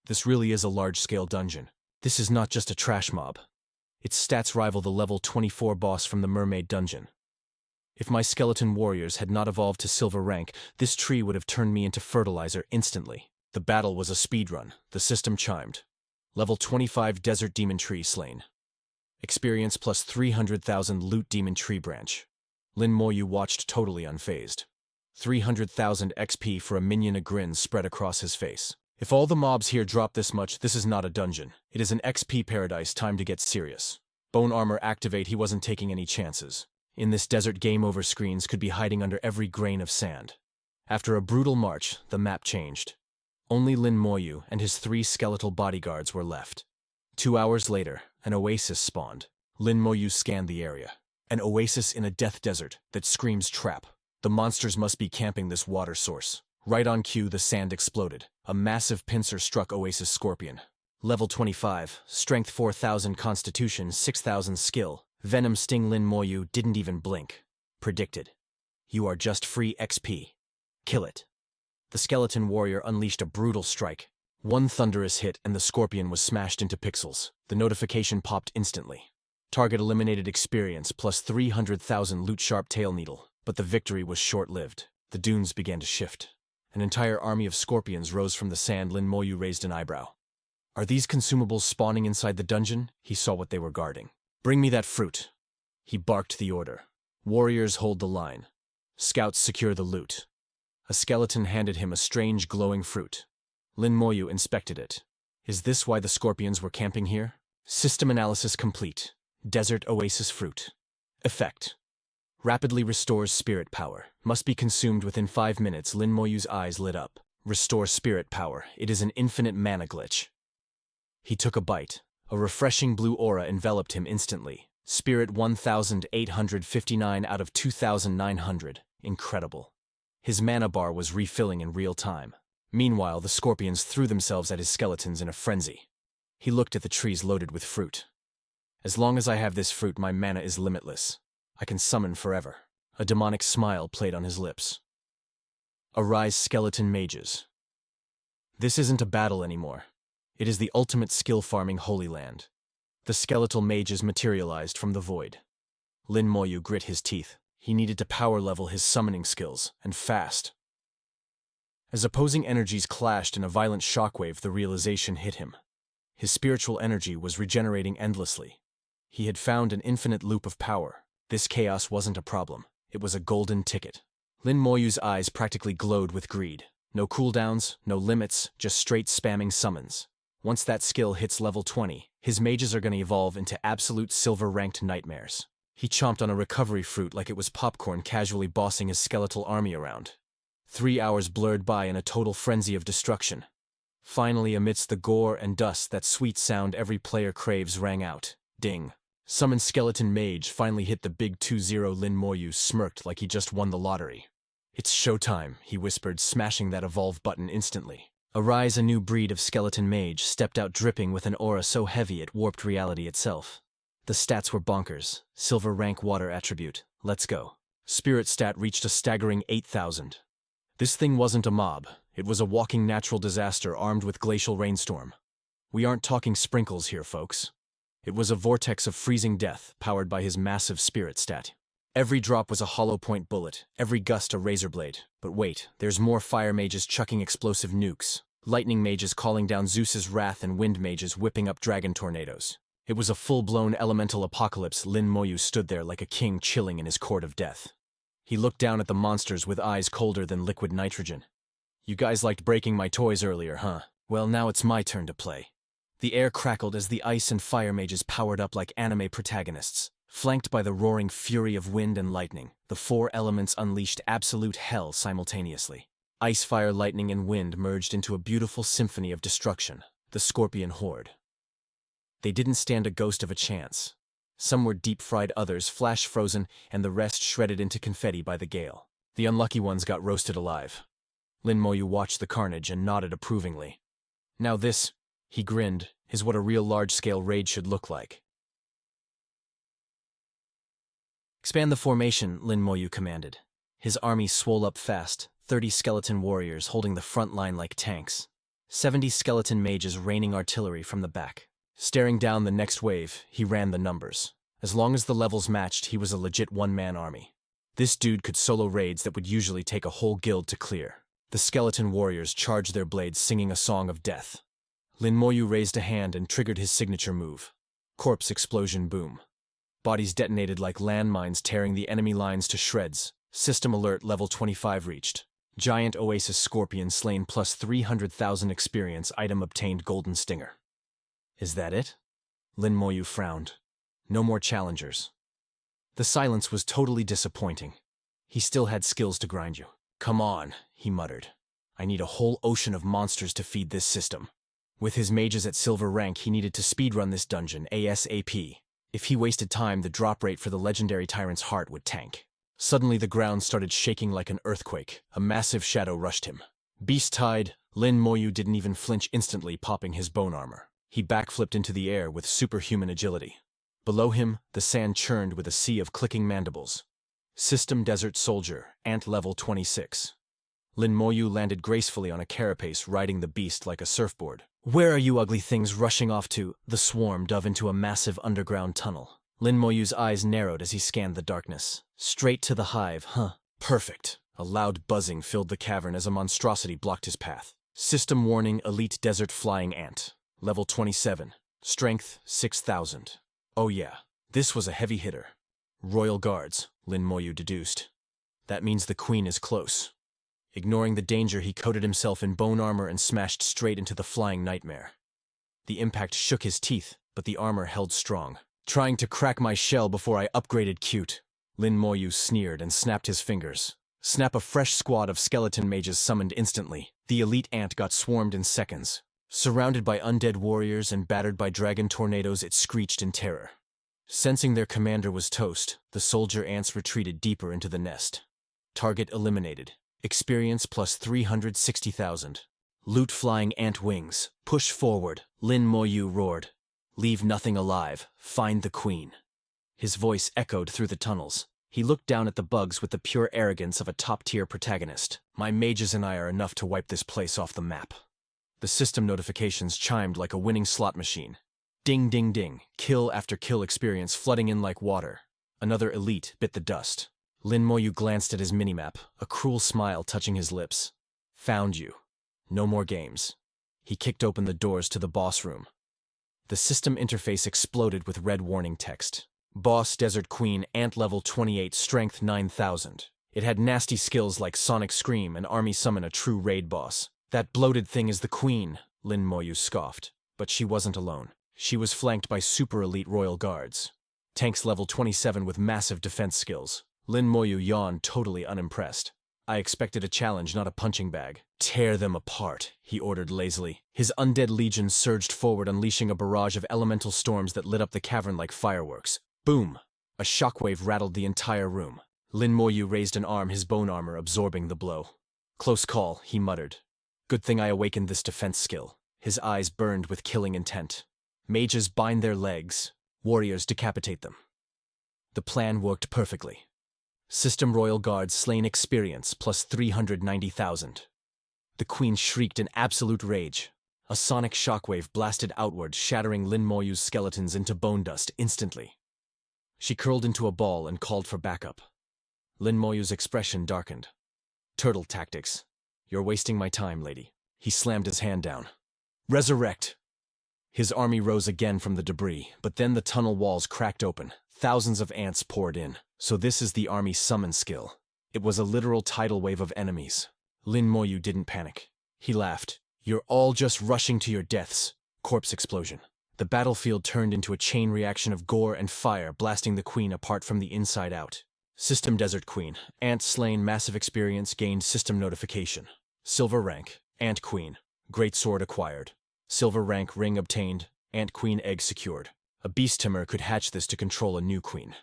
This really is a large-scale dungeon. This is not just a trash mob. Its stats rival the level 24 boss from the Mermaid Dungeon. If my skeleton warriors had not evolved to silver rank, this tree would have turned me into fertilizer instantly. The battle was a speedrun. The system chimed. Level 25 Desert Demon Tree slain. Experience plus 300,000 Loot Demon Tree branch. Lin Moyu watched totally unfazed. 300,000 XP for a minion. A grin spread across his face. If all the mobs here drop this much, this is not a dungeon. It is an XP paradise. Time to get serious. Bone armor activate. He wasn't taking any chances. In this desert, game over screens could be hiding under every grain of sand. After a brutal march, the map changed. Only Lin Moyu and his 3 skeletal bodyguards were left. 2 hours later, an oasis spawned. Lin Moyu scanned the area. An oasis in a death desert that screams trap. The monsters must be camping this water source. Right on cue, the sand exploded. A massive pincer struck Oasis Scorpion. Level 25, Strength 4,000, Constitution 6,000, Skill. Venom Sting. Lin Moyu didn't even blink. Predicted. You are just free XP. Kill it. The skeleton warrior unleashed a brutal strike. One thunderous hit and the scorpion was smashed into pixels. The notification popped instantly. Target eliminated. Experience plus 300,000 Loot Sharp Tail Needle. But the victory was short-lived. The dunes began to shift. An entire army of scorpions rose from the sand. Lin Moyu raised an eyebrow. Are these consumables spawning inside the dungeon? He saw what they were guarding. Bring me that fruit. He barked the order. Warriors hold the line. Scouts secure the loot. A skeleton handed him a strange glowing fruit. Lin Moyu inspected it. Is this why the scorpions were camping here? System analysis complete. Desert Oasis fruit. Effect. Rapidly restores spirit power. Must be consumed within 5 minutes. Lin Moyu's eyes lit up. Restore spirit power. It is an infinite mana glitch. He took a bite. A refreshing blue aura enveloped him instantly. Spirit 1,859 out of 2,900. Incredible. His mana bar was refilling in real time. Meanwhile, the scorpions threw themselves at his skeletons in a frenzy. He looked at the trees loaded with fruit. As long as I have this fruit, my mana is limitless. I can summon forever. A demonic smile played on his lips. Arise, skeleton mages. This isn't a battle anymore. It is the ultimate skill-farming Holy Land. The skeletal mages materialized from the void. Lin Moyu grit his teeth. He needed to power level his summoning skills, and fast. As opposing energies clashed in a violent shockwave, the realization hit him. His spiritual energy was regenerating endlessly. He had found an infinite loop of power. This chaos wasn't a problem. It was a golden ticket. Lin Moyu's eyes practically glowed with greed. No cooldowns, no limits, just straight spamming summons. Once that skill hits level 20, his mages are going to evolve into absolute silver-ranked nightmares. He chomped on a recovery fruit like it was popcorn, casually bossing his skeletal army around. 3 hours blurred by in a total frenzy of destruction. Finally, amidst the gore and dust, that sweet sound every player craves rang out. Ding. Summon Skeleton Mage finally hit the big 2-0. Lin Moyu smirked like he just won the lottery. It's showtime, he whispered, smashing that evolve button instantly. Arise, a new breed of Skeleton Mage stepped out dripping with an aura so heavy it warped reality itself. The stats were bonkers. Silver rank water attribute. Let's go. Spirit stat reached a staggering 8,000. This thing wasn't a mob. It was a walking natural disaster armed with glacial rainstorm. We aren't talking sprinkles here, folks. It was a vortex of freezing death, powered by his massive spirit stat. Every drop was a hollow point bullet, every gust a razor blade. But wait, there's more fire mages chucking explosive nukes, lightning mages calling down Zeus's wrath, and wind mages whipping up dragon tornadoes. It was a full-blown elemental apocalypse. Lin Moyu stood there like a king chilling in his court of death. He looked down at the monsters with eyes colder than liquid nitrogen. You guys liked breaking my toys earlier, huh? Well, now it's my turn to play. The air crackled as the ice and fire mages powered up like anime protagonists. Flanked by the roaring fury of wind and lightning, the four elements unleashed absolute hell simultaneously. Ice, fire, lightning, and wind merged into a beautiful symphony of destruction, the Scorpion Horde. They didn't stand a ghost of a chance. Some were deep-fried, others flash-frozen, and the rest shredded into confetti by the gale. The unlucky ones got roasted alive. Lin Moyu watched the carnage and nodded approvingly. Now this, he grinned, is what a real large-scale raid should look like. Expand the formation, Lin Moyu commanded. His army swole up fast, 30 skeleton warriors holding the front line like tanks, 70 skeleton mages raining artillery from the back. Staring down the next wave, he ran the numbers. As long as the levels matched, he was a legit one-man army. This dude could solo raids that would usually take a whole guild to clear. The skeleton warriors charged their blades singing a song of death. Lin Moyu raised a hand and triggered his signature move. Corpse explosion boom. Bodies detonated like landmines, tearing the enemy lines to shreds. System alert level 25 reached. Giant Oasis Scorpion slain plus 300,000 experience, item obtained, golden stinger. Is that it? Lin Moyu frowned. No more challengers. The silence was totally disappointing. He still had skills to grind you. Come on, he muttered. I need a whole ocean of monsters to feed this system. With his mages at silver rank, he needed to speedrun this dungeon ASAP. If he wasted time, the drop rate for the legendary tyrant's heart would tank. Suddenly the ground started shaking like an earthquake. A massive shadow rushed him. Beast-tied, Lin Moyu didn't even flinch, instantly popping his bone armor. He backflipped into the air with superhuman agility. Below him, the sand churned with a sea of clicking mandibles. System Desert Soldier, Ant level 26. Lin Moyu landed gracefully on a carapace, riding the beast like a surfboard. Where are you ugly things rushing off to? The swarm dove into a massive underground tunnel. Lin Moyu's eyes narrowed as he scanned the darkness. Straight to the hive, huh? Perfect. A loud buzzing filled the cavern as a monstrosity blocked his path. System warning, elite desert flying ant. Level 27. Strength 6,000. Oh yeah, this was a heavy hitter. Royal Guards, Lin Moyu deduced. That means the queen is close. Ignoring the danger, he coated himself in bone armor and smashed straight into the flying nightmare. The impact shook his teeth, but the armor held strong. Trying to crack my shell before I upgraded cute. Lin Moyu sneered and snapped his fingers. Snap, a fresh squad of skeleton mages summoned instantly. The elite ant got swarmed in seconds. Surrounded by undead warriors and battered by dragon tornadoes, it screeched in terror. Sensing their commander was toast, the soldier ants retreated deeper into the nest. Target eliminated. Experience plus 360,000. Loot flying ant wings. Push forward, Lin Moyu roared. Leave nothing alive. Find the queen. His voice echoed through the tunnels. He looked down at the bugs with the pure arrogance of a top-tier protagonist. My mages and I are enough to wipe this place off the map. The system notifications chimed like a winning slot machine. Ding, ding, ding. Kill after kill experience flooding in like water. Another elite bit the dust. Lin Moyu glanced at his minimap, a cruel smile touching his lips. Found you. No more games. He kicked open the doors to the boss room. The system interface exploded with red warning text. Boss Desert Queen, Ant level 28, strength 9,000. It had nasty skills like Sonic Scream and Army Summon, a true raid boss. That bloated thing is the queen, Lin Moyu scoffed. But she wasn't alone. She was flanked by super elite royal guards. Tanks level 27 with massive defense skills. Lin Moyu yawned, totally unimpressed. I expected a challenge, not a punching bag. Tear them apart, he ordered lazily. His undead legion surged forward, unleashing a barrage of elemental storms that lit up the cavern like fireworks. Boom! A shockwave rattled the entire room. Lin Moyu raised an arm, his bone armor absorbing the blow. Close call, he muttered. Good thing I awakened this defense skill. His eyes burned with killing intent. Mages bind their legs. Warriors decapitate them. The plan worked perfectly. System Royal Guards slain experience plus 390,000. The queen shrieked in absolute rage. A sonic shockwave blasted outward, shattering Lin Moyu's skeletons into bone dust instantly. She curled into a ball and called for backup. Lin Moyu's expression darkened. Turtle tactics. You're wasting my time, lady. He slammed his hand down. Resurrect! His army rose again from the debris, but then the tunnel walls cracked open. Thousands of ants poured in. So this is the army's summon skill. It was a literal tidal wave of enemies. Lin Moyu didn't panic. He laughed. You're all just rushing to your deaths. Corpse explosion. The battlefield turned into a chain reaction of gore and fire, blasting the queen apart from the inside out. System Desert Queen. Ant slain, massive experience, gained system notification. Silver rank. Ant Queen. Great sword acquired. Silver rank, ring obtained. Ant Queen egg secured. A beast tamer could hatch this to control a new queen.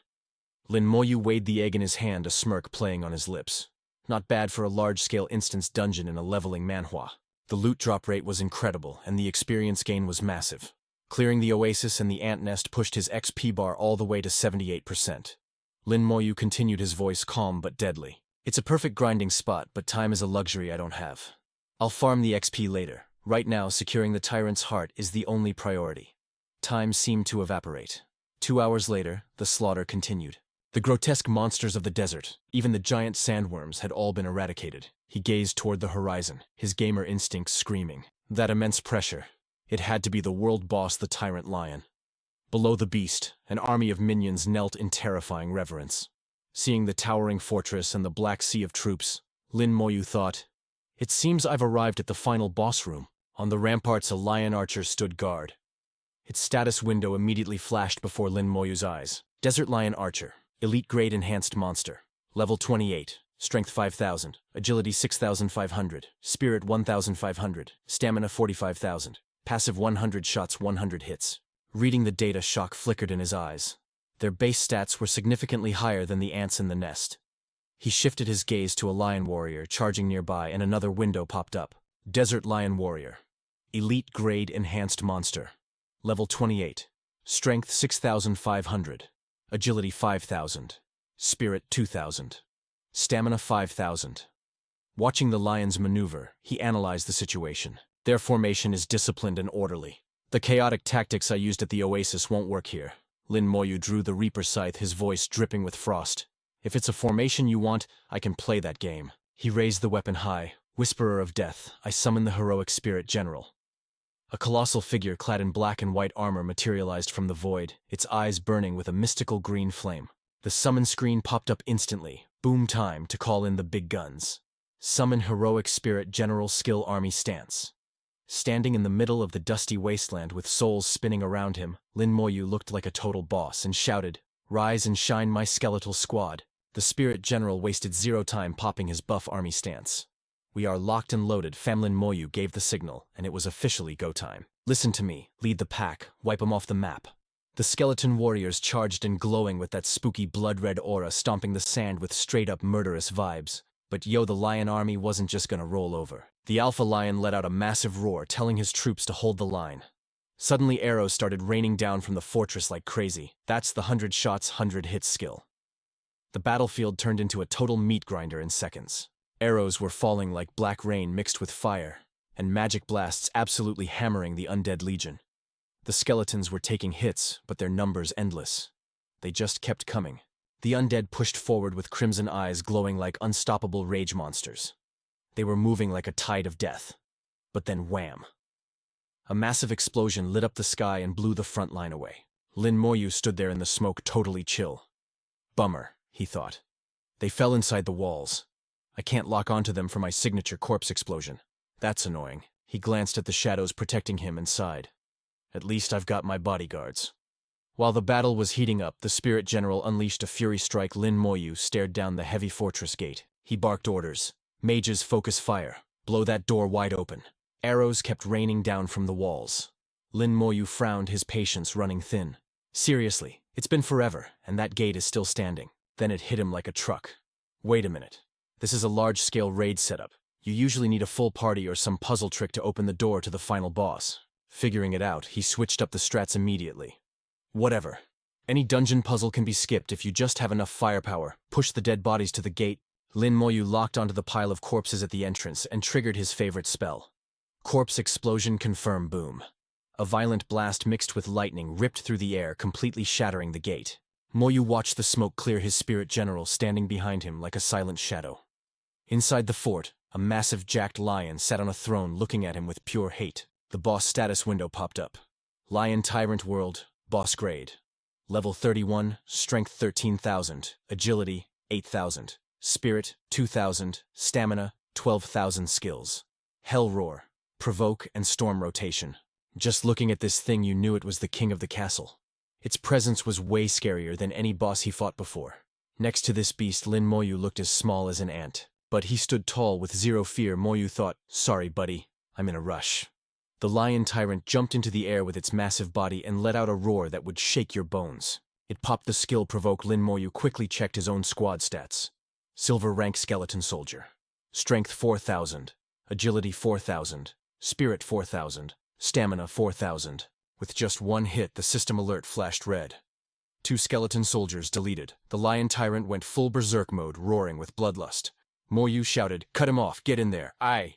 Lin Moyu weighed the egg in his hand, a smirk playing on his lips. Not bad for a large-scale instance dungeon in a leveling manhwa. The loot drop rate was incredible, and the experience gain was massive. Clearing the oasis and the ant nest pushed his XP bar all the way to 78%. Lin Moyu continued, his voice calm but deadly. It's a perfect grinding spot, but time is a luxury I don't have. I'll farm the XP later. Right now, securing the tyrant's heart is the only priority. Time seemed to evaporate. 2 hours later, the slaughter continued. The grotesque monsters of the desert, even the giant sandworms, had all been eradicated. He gazed toward the horizon, his gamer instincts screaming. That immense pressure. It had to be the world boss, the tyrant lion. Below the beast, an army of minions knelt in terrifying reverence. Seeing the towering fortress and the black sea of troops, Lin Moyu thought, it seems I've arrived at the final boss room. On the ramparts, a lion archer stood guard. Its status window immediately flashed before Lin Moyu's eyes. Desert Lion Archer. Elite Grade Enhanced Monster. Level 28. Strength 5,000. Agility 6,500. Spirit 1,500. Stamina 45,000. Passive 100 shots, 100 hits. Reading the data, shock flickered in his eyes. Their base stats were significantly higher than the ants in the nest. He shifted his gaze to a lion warrior charging nearby, and another window popped up. Desert Lion Warrior. Elite Grade Enhanced Monster. Level 28. Strength 6,500. Agility 5,000. Spirit 2,000. Stamina 5,000. Watching the lions maneuver, he analyzed the situation. Their formation is disciplined and orderly. The chaotic tactics I used at the oasis won't work here. Lin Moyu drew the Reaper scythe, his voice dripping with frost. If it's a formation you want, I can play that game. He raised the weapon high. Whisperer of Death, I summon the heroic spirit general. A colossal figure clad in black and white armor materialized from the void, its eyes burning with a mystical green flame. The summon screen popped up instantly. Boom time to call in the big guns. Summon heroic spirit general skill army stance. Standing in the middle of the dusty wasteland with souls spinning around him, Lin Moyu looked like a total boss and shouted, "Rise and shine, my skeletal squad." The spirit general wasted zero time popping his buff army stance. We are locked and loaded. Famlin Moyu gave the signal, and it was officially go time. Listen to me, lead the pack, wipe them off the map. The skeleton warriors charged in, glowing with that spooky blood-red aura, stomping the sand with straight-up murderous vibes. But the lion army wasn't just gonna roll over. The alpha lion let out a massive roar, telling his troops to hold the line. Suddenly arrows started raining down from the fortress like crazy. That's the 100 shots, 100 hits skill. The battlefield turned into a total meat grinder in seconds. Arrows were falling like black rain mixed with fire, and magic blasts absolutely hammering the undead legion. The skeletons were taking hits, but their numbers endless. They just kept coming. The undead pushed forward with crimson eyes glowing like unstoppable rage monsters. They were moving like a tide of death. But then wham! A massive explosion lit up the sky and blew the front line away. Lin Moyu stood there in the smoke, totally chill. Bummer, he thought. They fell inside the walls. I can't lock onto them for my signature corpse explosion. That's annoying. He glanced at the shadows protecting him and sighed. At least I've got my bodyguards. While the battle was heating up, the spirit general unleashed a fury strike. Lin Moyu stared down the heavy fortress gate. He barked orders. Mages focus fire. Blow that door wide open. Arrows kept raining down from the walls. Lin Moyu frowned, his patience running thin. Seriously, it's been forever, and that gate is still standing. Then it hit him like a truck. Wait a minute. This is a large-scale raid setup. You usually need a full party or some puzzle trick to open the door to the final boss. Figuring it out, he switched up the strats immediately. Whatever. Any dungeon puzzle can be skipped if you just have enough firepower. Push the dead bodies to the gate. Lin Moyu locked onto the pile of corpses at the entrance and triggered his favorite spell. Corpse explosion confirm boom. A violent blast mixed with lightning ripped through the air, completely shattering the gate. Moyu watched the smoke clear his spirit general standing behind him like a silent shadow. Inside the fort, a massive jacked lion sat on a throne looking at him with pure hate. The boss status window popped up. Lion Tyrant World, boss grade. Level 31, strength 13,000, agility 8,000, spirit 2,000, stamina 12,000 skills. Hell Roar, provoke and storm rotation. Just looking at this thing you knew it was the king of the castle. Its presence was way scarier than any boss he fought before. Next to this beast, Lin Moyu looked as small as an ant. But he stood tall with zero fear. Moyu thought, sorry buddy, I'm in a rush. The lion tyrant jumped into the air with its massive body and let out a roar that would shake your bones. It popped the skill provoke. Lin Moyu quickly checked his own squad stats. Silver rank skeleton soldier. Strength 4,000, agility 4,000, spirit 4,000, stamina 4,000. With just one hit, the system alert flashed red. 2 skeleton soldiers deleted. The lion tyrant went full berserk mode, roaring with bloodlust. Moyu shouted, cut him off, get in there, aye!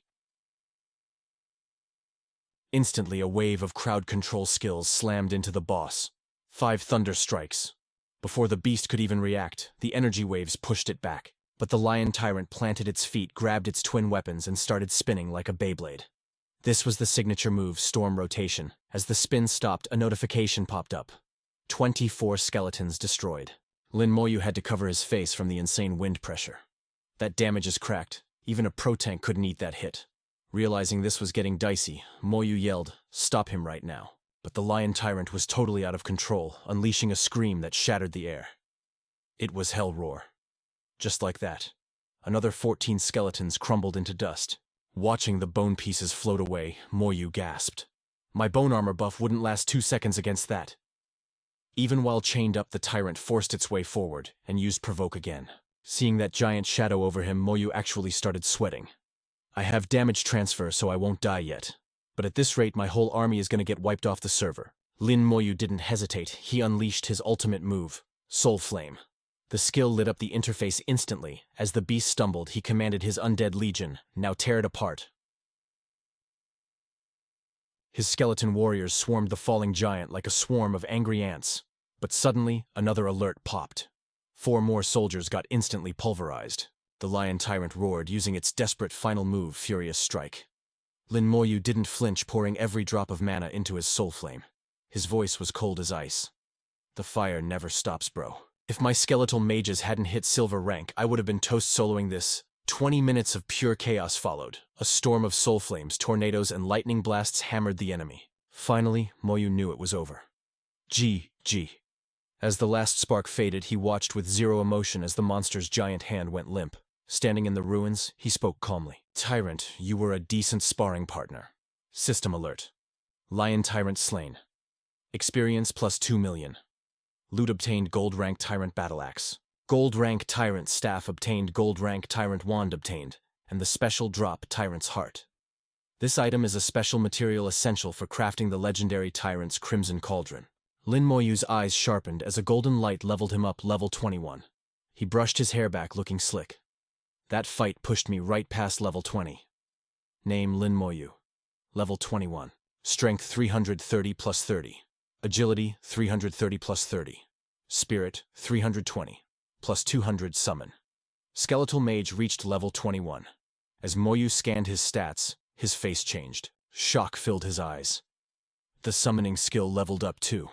Instantly, a wave of crowd control skills slammed into the boss. 5 thunder strikes. Before the beast could even react, the energy waves pushed it back. But the lion tyrant planted its feet, grabbed its twin weapons, and started spinning like a Beyblade. This was the signature move, storm rotation. As the spin stopped, a notification popped up. 24 skeletons destroyed. Lin Moyu had to cover his face from the insane wind pressure. That damage is cracked. Even a pro tank couldn't eat that hit. Realizing this was getting dicey, Moyu yelled, stop him right now. But the lion tyrant was totally out of control, unleashing a scream that shattered the air. It was Hell Roar. Just like that, another 14 skeletons crumbled into dust. Watching the bone pieces float away, Moyu gasped. My bone armor buff wouldn't last 2 seconds against that. Even while chained up, the tyrant forced its way forward and used provoke again. Seeing that giant shadow over him, Moyu actually started sweating. I have damage transfer, so I won't die yet. But at this rate, my whole army is going to get wiped off the server. Lin Moyu didn't hesitate. He unleashed his ultimate move, Soul Flame. The skill lit up the interface instantly. As the beast stumbled, he commanded his undead legion, now tear it apart. His skeleton warriors swarmed the falling giant like a swarm of angry ants. But suddenly, another alert popped. 4 more soldiers got instantly pulverized. The lion tyrant roared, using its desperate final move, Furious Strike. Lin Moyu didn't flinch, pouring every drop of mana into his soul flame. His voice was cold as ice. The fire never stops, bro. If my skeletal mages hadn't hit silver rank, I would have been toast soloing this. 20 minutes of pure chaos followed. A storm of soul flames, tornadoes, and lightning blasts hammered the enemy. Finally, Moyu knew it was over. GG. As the last spark faded, he watched with zero emotion as the monster's giant hand went limp. Standing in the ruins, he spoke calmly. Tyrant, you were a decent sparring partner. System alert. Lion Tyrant slain. Experience plus 2 million. Loot obtained gold rank Tyrant Battle Axe. Gold rank Tyrant Staff obtained. Gold rank Tyrant Wand obtained. And the special drop Tyrant's Heart. This item is a special material essential for crafting the legendary Tyrant's Crimson Cauldron. Lin Moyu's eyes sharpened as a golden light leveled him up level 21. He brushed his hair back, looking slick. That fight pushed me right past level 20. Name Lin Moyu. Level 21. Strength 330 plus 30. Agility 330 plus 30. Spirit 320 plus 200 summon. Skeletal Mage reached level 21. As Moyu scanned his stats, his face changed. Shock filled his eyes. The summoning skill leveled up too.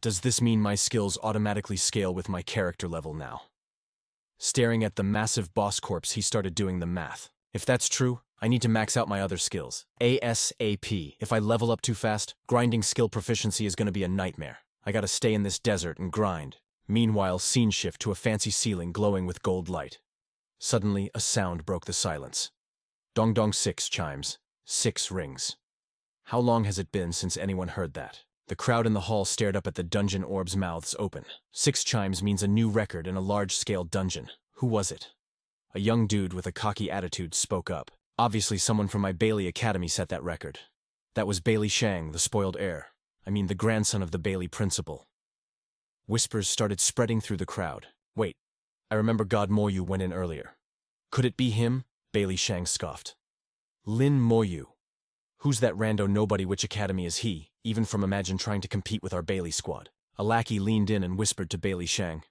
Does this mean my skills automatically scale with my character level now? Staring at the massive boss corpse, he started doing the math. If that's true, I need to max out my other skills. ASAP. If I level up too fast, grinding skill proficiency is going to be a nightmare. I gotta stay in this desert and grind. Meanwhile, scene shift to a fancy ceiling glowing with gold light. Suddenly, a sound broke the silence. Dong dong 6 chimes. 6 rings. How long has it been since anyone heard that? The crowd in the hall stared up at the dungeon orbs, mouths open. 6 chimes means a new record in a large-scale dungeon. Who was it? A young dude with a cocky attitude spoke up. Obviously someone from my Bailey Academy set that record. That was Bailey Shang, the spoiled heir. I mean the grandson of the Bailey principal. Whispers started spreading through the crowd. Wait, I remember God Moyu went in earlier. Could it be him? Bailey Shang scoffed. Lin Moyu. Who's that rando nobody? Which academy is he, even from Imagine trying to compete with our Bailey squad? A lackey leaned in and whispered to Bailey Shang.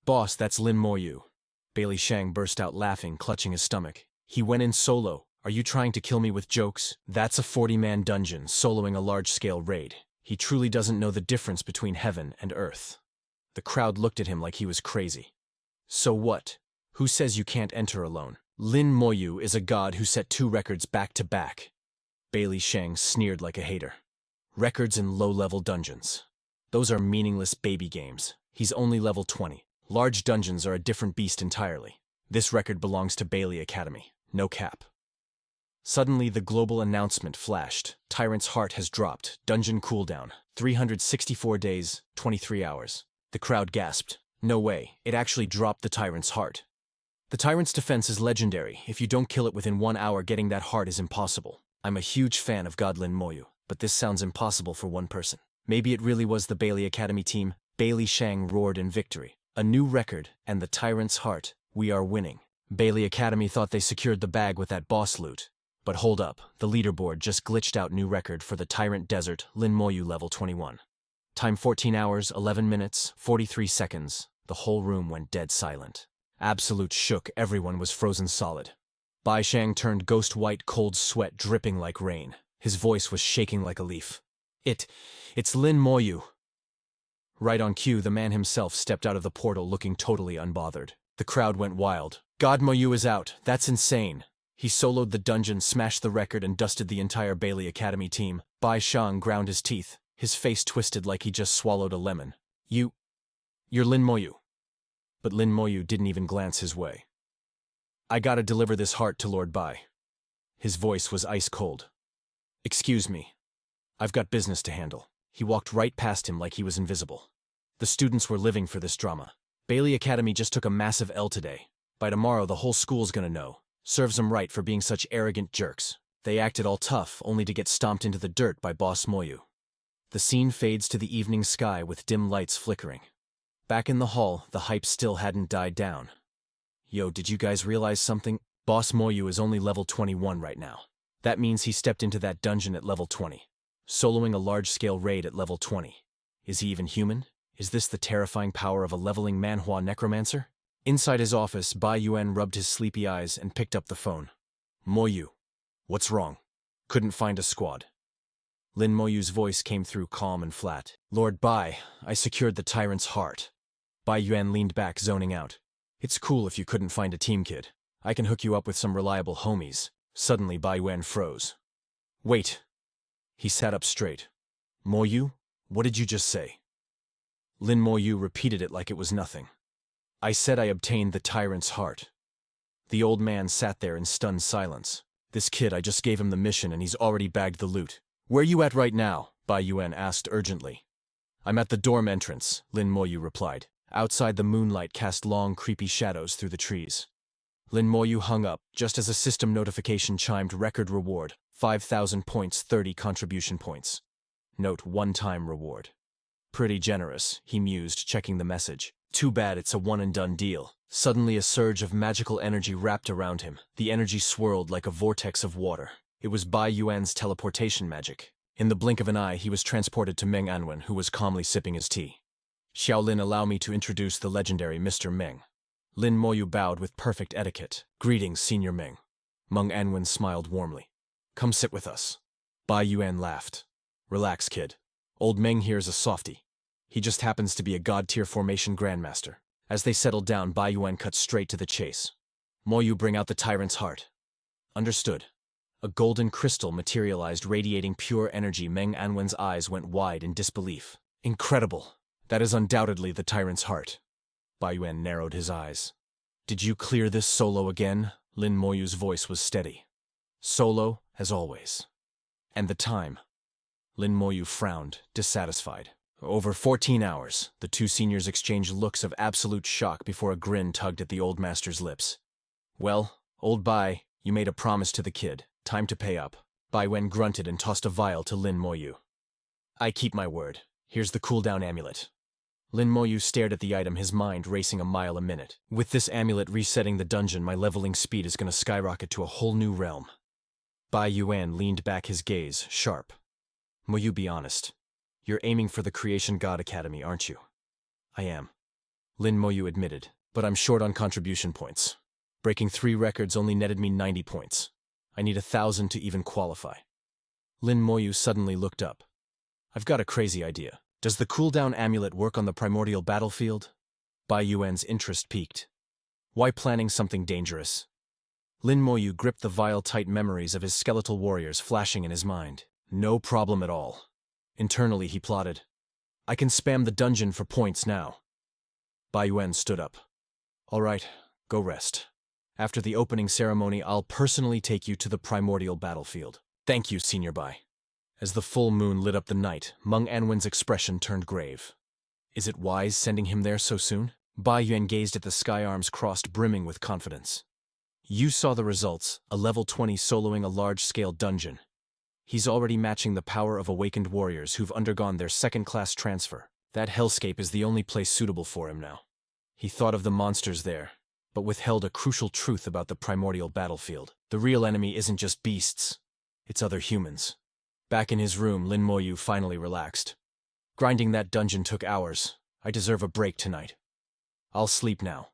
Boss, that's Lin Moyu. Bailey Shang burst out laughing, clutching his stomach. He went in solo. Are you trying to kill me with jokes? That's a 40-man dungeon, soloing a large-scale raid. He truly doesn't know the difference between heaven and earth. The crowd looked at him like he was crazy. So what? Who says you can't enter alone? Lin Moyu is a god who set 2 records back to back. Bailey Shang sneered like a hater. Records in low-level dungeons. Those are meaningless baby games. He's only level 20. Large dungeons are a different beast entirely. This record belongs to Bailey Academy. No cap. Suddenly, the global announcement flashed. Tyrant's heart has dropped. Dungeon cooldown. 364 days, 23 hours. The crowd gasped. No way. It actually dropped the Tyrant's heart. The Tyrant's defense is legendary. If you don't kill it within 1 hour, getting that heart is impossible. I'm a huge fan of God Lin Moyu, but this sounds impossible for one person. Maybe it really was the Bailey Academy team. Bailey Shang roared in victory. A new record, and the Tyrant's heart. We are winning. Bailey Academy thought they secured the bag with that boss loot. But hold up, the leaderboard just glitched out. New record for the Tyrant Desert, Lin Moyu level 21. Time 14 hours, 11 minutes, 43 seconds. The whole room went dead silent. Absolute shook, everyone was frozen solid. Bai Shang turned ghost white, cold sweat dripping like rain. His voice was shaking like a leaf. It's Lin Moyu. Right on cue, the man himself stepped out of the portal looking totally unbothered. The crowd went wild. God Moyu is out. That's insane. He soloed the dungeon, smashed the record, and dusted the entire Bailey Academy team. Bai Shang ground his teeth. His face twisted like he just swallowed a lemon. You're Lin Moyu. But Lin Moyu didn't even glance his way. I gotta deliver this heart to Lord Bai. His voice was ice cold. Excuse me. I've got business to handle. He walked right past him like he was invisible. The students were living for this drama. Bailey Academy just took a massive L today. By tomorrow, the whole school's gonna know. Serves them right for being such arrogant jerks. They acted all tough, only to get stomped into the dirt by Boss Moyu. The scene fades to the evening sky with dim lights flickering. Back in the hall, the hype still hadn't died down. Yo, did you guys realize something? Boss Moyu is only level 21 right now. That means he stepped into that dungeon at level 20. Soloing a large-scale raid at level 20. Is he even human? Is this the terrifying power of a leveling Manhwa necromancer? Inside his office, Bai Yuan rubbed his sleepy eyes and picked up the phone. Moyu. What's wrong? Couldn't find a squad. Lin Moyu's voice came through calm and flat. Lord Bai, I secured the Tyrant's heart. Bai Yuan leaned back, zoning out. It's cool if you couldn't find a team, kid. I can hook you up with some reliable homies. Suddenly, Bai Yuan froze. Wait. He sat up straight. Moyu? What did you just say? Lin Moyu repeated it like it was nothing. I said I obtained the Tyrant's heart. The old man sat there in stunned silence. This kid, I just gave him the mission and he's already bagged the loot. Where you at right now? Bai Yuan asked urgently. I'm at the dorm entrance, Lin Moyu replied. Outside, the moonlight cast long, creepy shadows through the trees. Lin Moyu hung up, just as a system notification chimed. Record reward, 5,000 points, 30 contribution points. Note, one-time reward. Pretty generous, he mused, checking the message. Too bad it's a one-and-done deal. Suddenly a surge of magical energy wrapped around him. The energy swirled like a vortex of water. It was Bai Yuan's teleportation magic. In the blink of an eye, he was transported to Meng Anwen, who was calmly sipping his tea. Xiaolin, allow me to introduce the legendary Mr. Meng. Lin Moyu bowed with perfect etiquette. Greetings, Senior Meng. Meng Anwen smiled warmly. Come sit with us. Bai Yuan laughed. Relax, kid. Old Meng here is a softie. He just happens to be a god-tier formation grandmaster. As they settled down, Bai Yuan cut straight to the chase. Moyu, bring out the Tyrant's heart. Understood. A golden crystal materialized, radiating pure energy. Meng Anwen's eyes went wide in disbelief. Incredible. That is undoubtedly the Tyrant's heart. Bai Yuan narrowed his eyes. Did you clear this solo again? Lin Moyu's voice was steady. Solo, as always. And the time? Lin Moyu frowned, dissatisfied. Over 14 hours, the two seniors exchanged looks of absolute shock before a grin tugged at the old master's lips. Well, old Bai, you made a promise to the kid. Time to pay up. Bai Wen grunted and tossed a vial to Lin Moyu. I keep my word. Here's the cooldown amulet. Lin Moyu stared at the item, his mind racing a mile a minute. With this amulet resetting the dungeon, my leveling speed is going to skyrocket to a whole new realm. Bai Yuan leaned back, his gaze sharp. Moyu, be honest. You're aiming for the Creation God Academy, aren't you? I am. Lin Moyu admitted, but I'm short on contribution points. Breaking 3 records only netted me 90 points. I need 1,000 to even qualify. Lin Moyu suddenly looked up. I've got a crazy idea. Does the cooldown amulet work on the primordial battlefield? Bai Yuan's interest piqued. Why planning something dangerous? Lin Moyu gripped the vial tight, memories of his skeletal warriors flashing in his mind. No problem at all. Internally he plotted. I can spam the dungeon for points now. Bai Yuan stood up. All right, go rest. After the opening ceremony, I'll personally take you to the primordial battlefield. Thank you, Senior Bai. As the full moon lit up the night, Meng Anwen's expression turned grave. Is it wise sending him there so soon? Bai Yuan gazed at the sky, arms crossed, brimming with confidence. You saw the results, a level 20 soloing a large-scale dungeon. He's already matching the power of awakened warriors who've undergone their second-class transfer. That hellscape is the only place suitable for him now. He thought of the monsters there, but withheld a crucial truth about the primordial battlefield. The real enemy isn't just beasts, it's other humans. Back in his room, Lin Moyu finally relaxed. Grinding that dungeon took hours. I deserve a break tonight. I'll sleep now.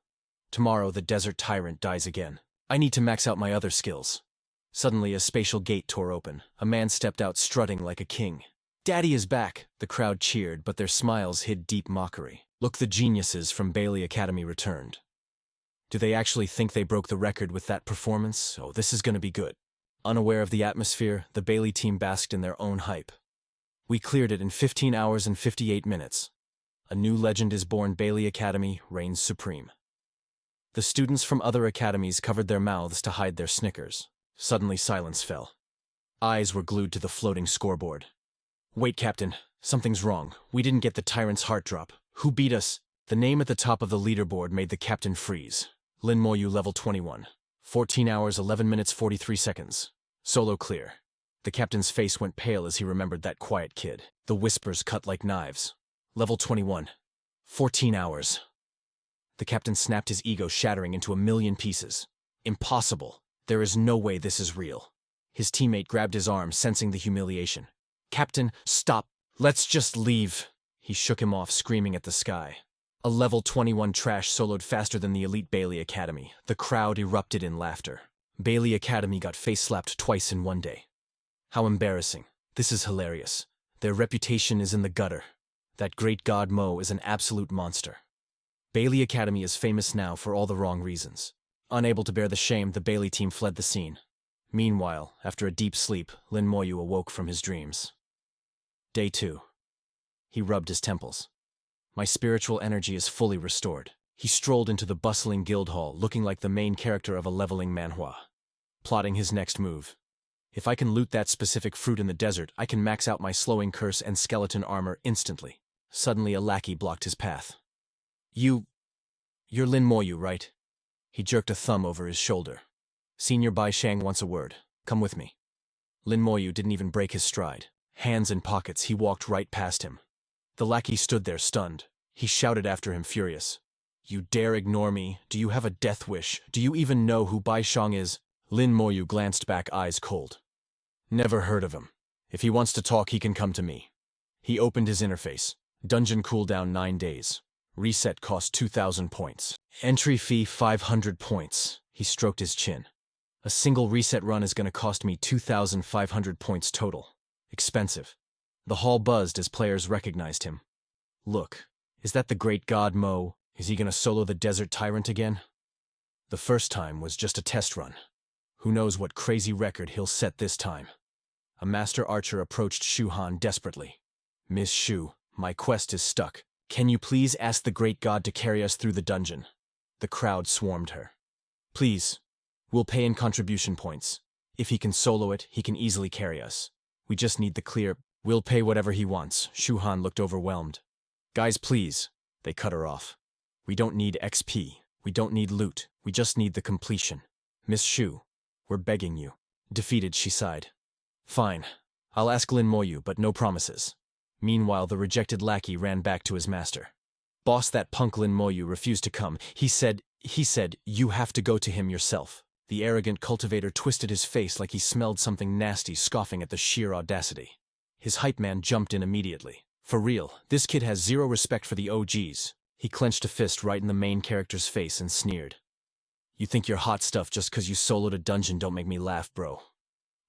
Tomorrow the desert tyrant dies again. I need to max out my other skills. Suddenly a spatial gate tore open. A man stepped out strutting like a king. Daddy is back! The crowd cheered, but their smiles hid deep mockery. Look, the geniuses from Bailey Academy returned. Do they actually think they broke the record with that performance? Oh, this is gonna be good. Unaware of the atmosphere, the Bailey team basked in their own hype. We cleared it in 15 hours and 58 minutes. A new legend is born. Bailey Academy reigns supreme. The students from other academies covered their mouths to hide their snickers. Suddenly silence fell. Eyes were glued to the floating scoreboard. Wait, Captain. Something's wrong. We didn't get the tyrant's heart drop. Who beat us? The name at the top of the leaderboard made the captain freeze. Lin Moyu, level 21. 14 hours, 11 minutes, 43 seconds. Solo clear. The captain's face went pale as he remembered that quiet kid. The whispers cut like knives. Level 21. 14 hours. The captain snapped, his ego shattering into a million pieces. Impossible. There is no way this is real. His teammate grabbed his arm, sensing the humiliation. Captain, stop. Let's just leave. He shook him off, screaming at the sky. A level 21 trash soloed faster than the elite Bailey Academy. The crowd erupted in laughter. Bailey Academy got face-slapped twice in one day. How embarrassing. This is hilarious. Their reputation is in the gutter. That great god Mo is an absolute monster. Bailey Academy is famous now for all the wrong reasons. Unable to bear the shame, the Bailey team fled the scene. Meanwhile, after a deep sleep, Lin Moyu awoke from his dreams. Day 2. He rubbed his temples. My spiritual energy is fully restored. He strolled into the bustling guild hall, looking like the main character of a leveling manhwa. Plotting his next move. If I can loot that specific fruit in the desert, I can max out my slowing curse and skeleton armor instantly. Suddenly a lackey blocked his path. You're Lin Moyu, right? He jerked a thumb over his shoulder. Senior Bai Shang wants a word. Come with me. Lin Moyu didn't even break his stride. Hands in pockets, he walked right past him. The lackey stood there, stunned. He shouted after him, furious. You dare ignore me? Do you have a death wish? Do you even know who Bai Shang is? Lin Moyu glanced back, eyes cold. Never heard of him. If he wants to talk, he can come to me. He opened his interface. Dungeon cooldown 9 days. Reset cost 2,000 points. Entry fee 500 points. He stroked his chin. A single reset run is going to cost me 2,500 points total. Expensive. The hall buzzed as players recognized him. Look, is that the great god Mo? Is he going to solo the desert tyrant again? The first time was just a test run. Who knows what crazy record he'll set this time? A master archer approached Shu Han desperately. Miss Shu, my quest is stuck. Can you please ask the great god to carry us through the dungeon? The crowd swarmed her. Please. We'll pay in contribution points. If he can solo it, he can easily carry us. We just need the clear. We'll pay whatever he wants. Shu-han looked overwhelmed. Guys, please. They cut her off. We don't need XP. We don't need loot. We just need the completion. Miss Shu, we're begging you. Defeated, she sighed. Fine. I'll ask Lin Moyu, but no promises. Meanwhile, the rejected lackey ran back to his master. Boss, that punk Lin Moyu refused to come. He said, you have to go to him yourself. The arrogant cultivator twisted his face like he smelled something nasty, scoffing at the sheer audacity. His hype man jumped in immediately. For real, this kid has zero respect for the OGs. He clenched a fist right in the main character's face and sneered. You think you're hot stuff just 'cause you soloed a dungeon? Don't make me laugh, bro.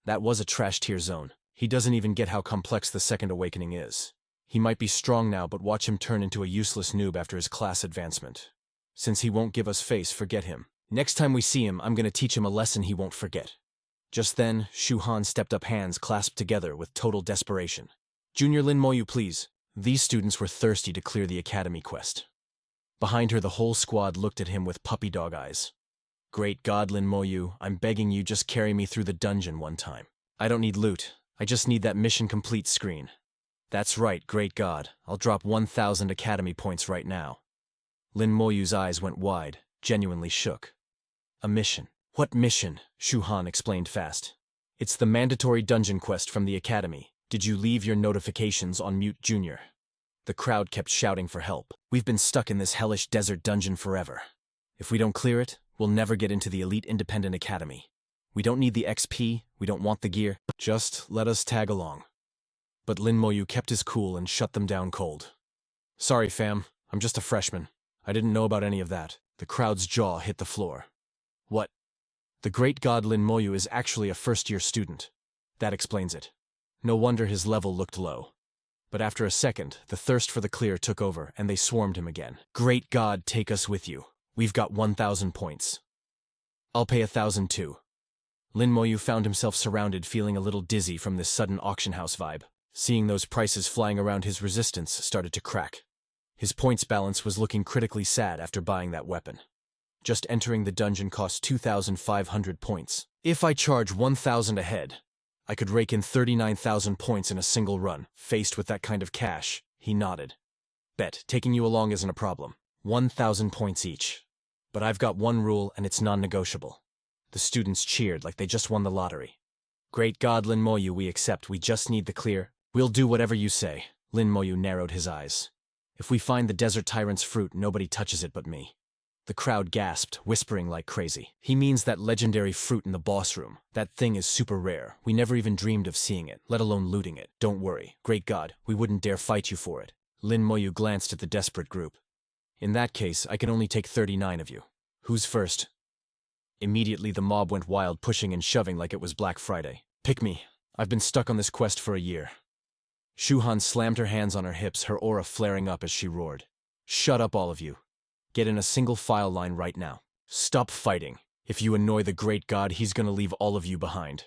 That was a trash tier zone. He doesn't even get how complex the second awakening is. He might be strong now, but watch him turn into a useless noob after his class advancement. Since he won't give us face, forget him. Next time we see him, I'm gonna teach him a lesson he won't forget. Just then, Shu-han stepped up, hands clasped together with total desperation. Junior Lin Moyu, please. These students were thirsty to clear the academy quest. Behind her, the whole squad looked at him with puppy dog eyes. Great God, Lin Moyu, I'm begging you, just carry me through the dungeon one time. I don't need loot. I just need that mission complete screen. That's right, great God. I'll drop 1,000 academy points right now. Lin Moyu's eyes went wide, genuinely shook. A mission. What mission? Shu-han explained fast. It's the mandatory dungeon quest from the academy. Did you leave your notifications on mute, Junior? The crowd kept shouting for help. We've been stuck in this hellish desert dungeon forever. If we don't clear it, we'll never get into the elite independent academy. We don't need the XP, we don't want the gear. Just let us tag along. But Lin Moyu kept his cool and shut them down cold. Sorry, fam. I'm just a freshman. I didn't know about any of that. The crowd's jaw hit the floor. What? The great god Lin Moyu is actually a first-year student. That explains it. No wonder his level looked low. But after a second, the thirst for the clear took over, and they swarmed him again. Great God, take us with you. We've got 1,000 points. I'll pay 1,000 too. Lin Moyu found himself surrounded, feeling a little dizzy from this sudden auction house vibe. Seeing those prices flying around, his resistance started to crack. His points balance was looking critically sad after buying that weapon. Just entering the dungeon cost 2,500 points. If I charge 1,000 ahead, I could rake in 39,000 points in a single run. Faced with that kind of cash, he nodded. Bet, taking you along isn't a problem. 1,000 points each. But I've got one rule, and it's non-negotiable. The students cheered like they just won the lottery. Great God, Lin Moyu, we accept. We just need the clear. We'll do whatever you say. Lin Moyu narrowed his eyes. If we find the desert tyrant's fruit, nobody touches it but me. The crowd gasped, whispering like crazy. He means that legendary fruit in the boss room. That thing is super rare. We never even dreamed of seeing it, let alone looting it. Don't worry. Great God, we wouldn't dare fight you for it. Lin Moyu glanced at the desperate group. In that case, I can only take 39 of you. Who's first? Immediately the mob went wild, pushing and shoving like it was Black Friday. Pick me. I've been stuck on this quest for a year. Shu-han slammed her hands on her hips, her aura flaring up as she roared. Shut up, all of you. Get in a single file line right now. Stop fighting. If you annoy the great god, he's gonna leave all of you behind.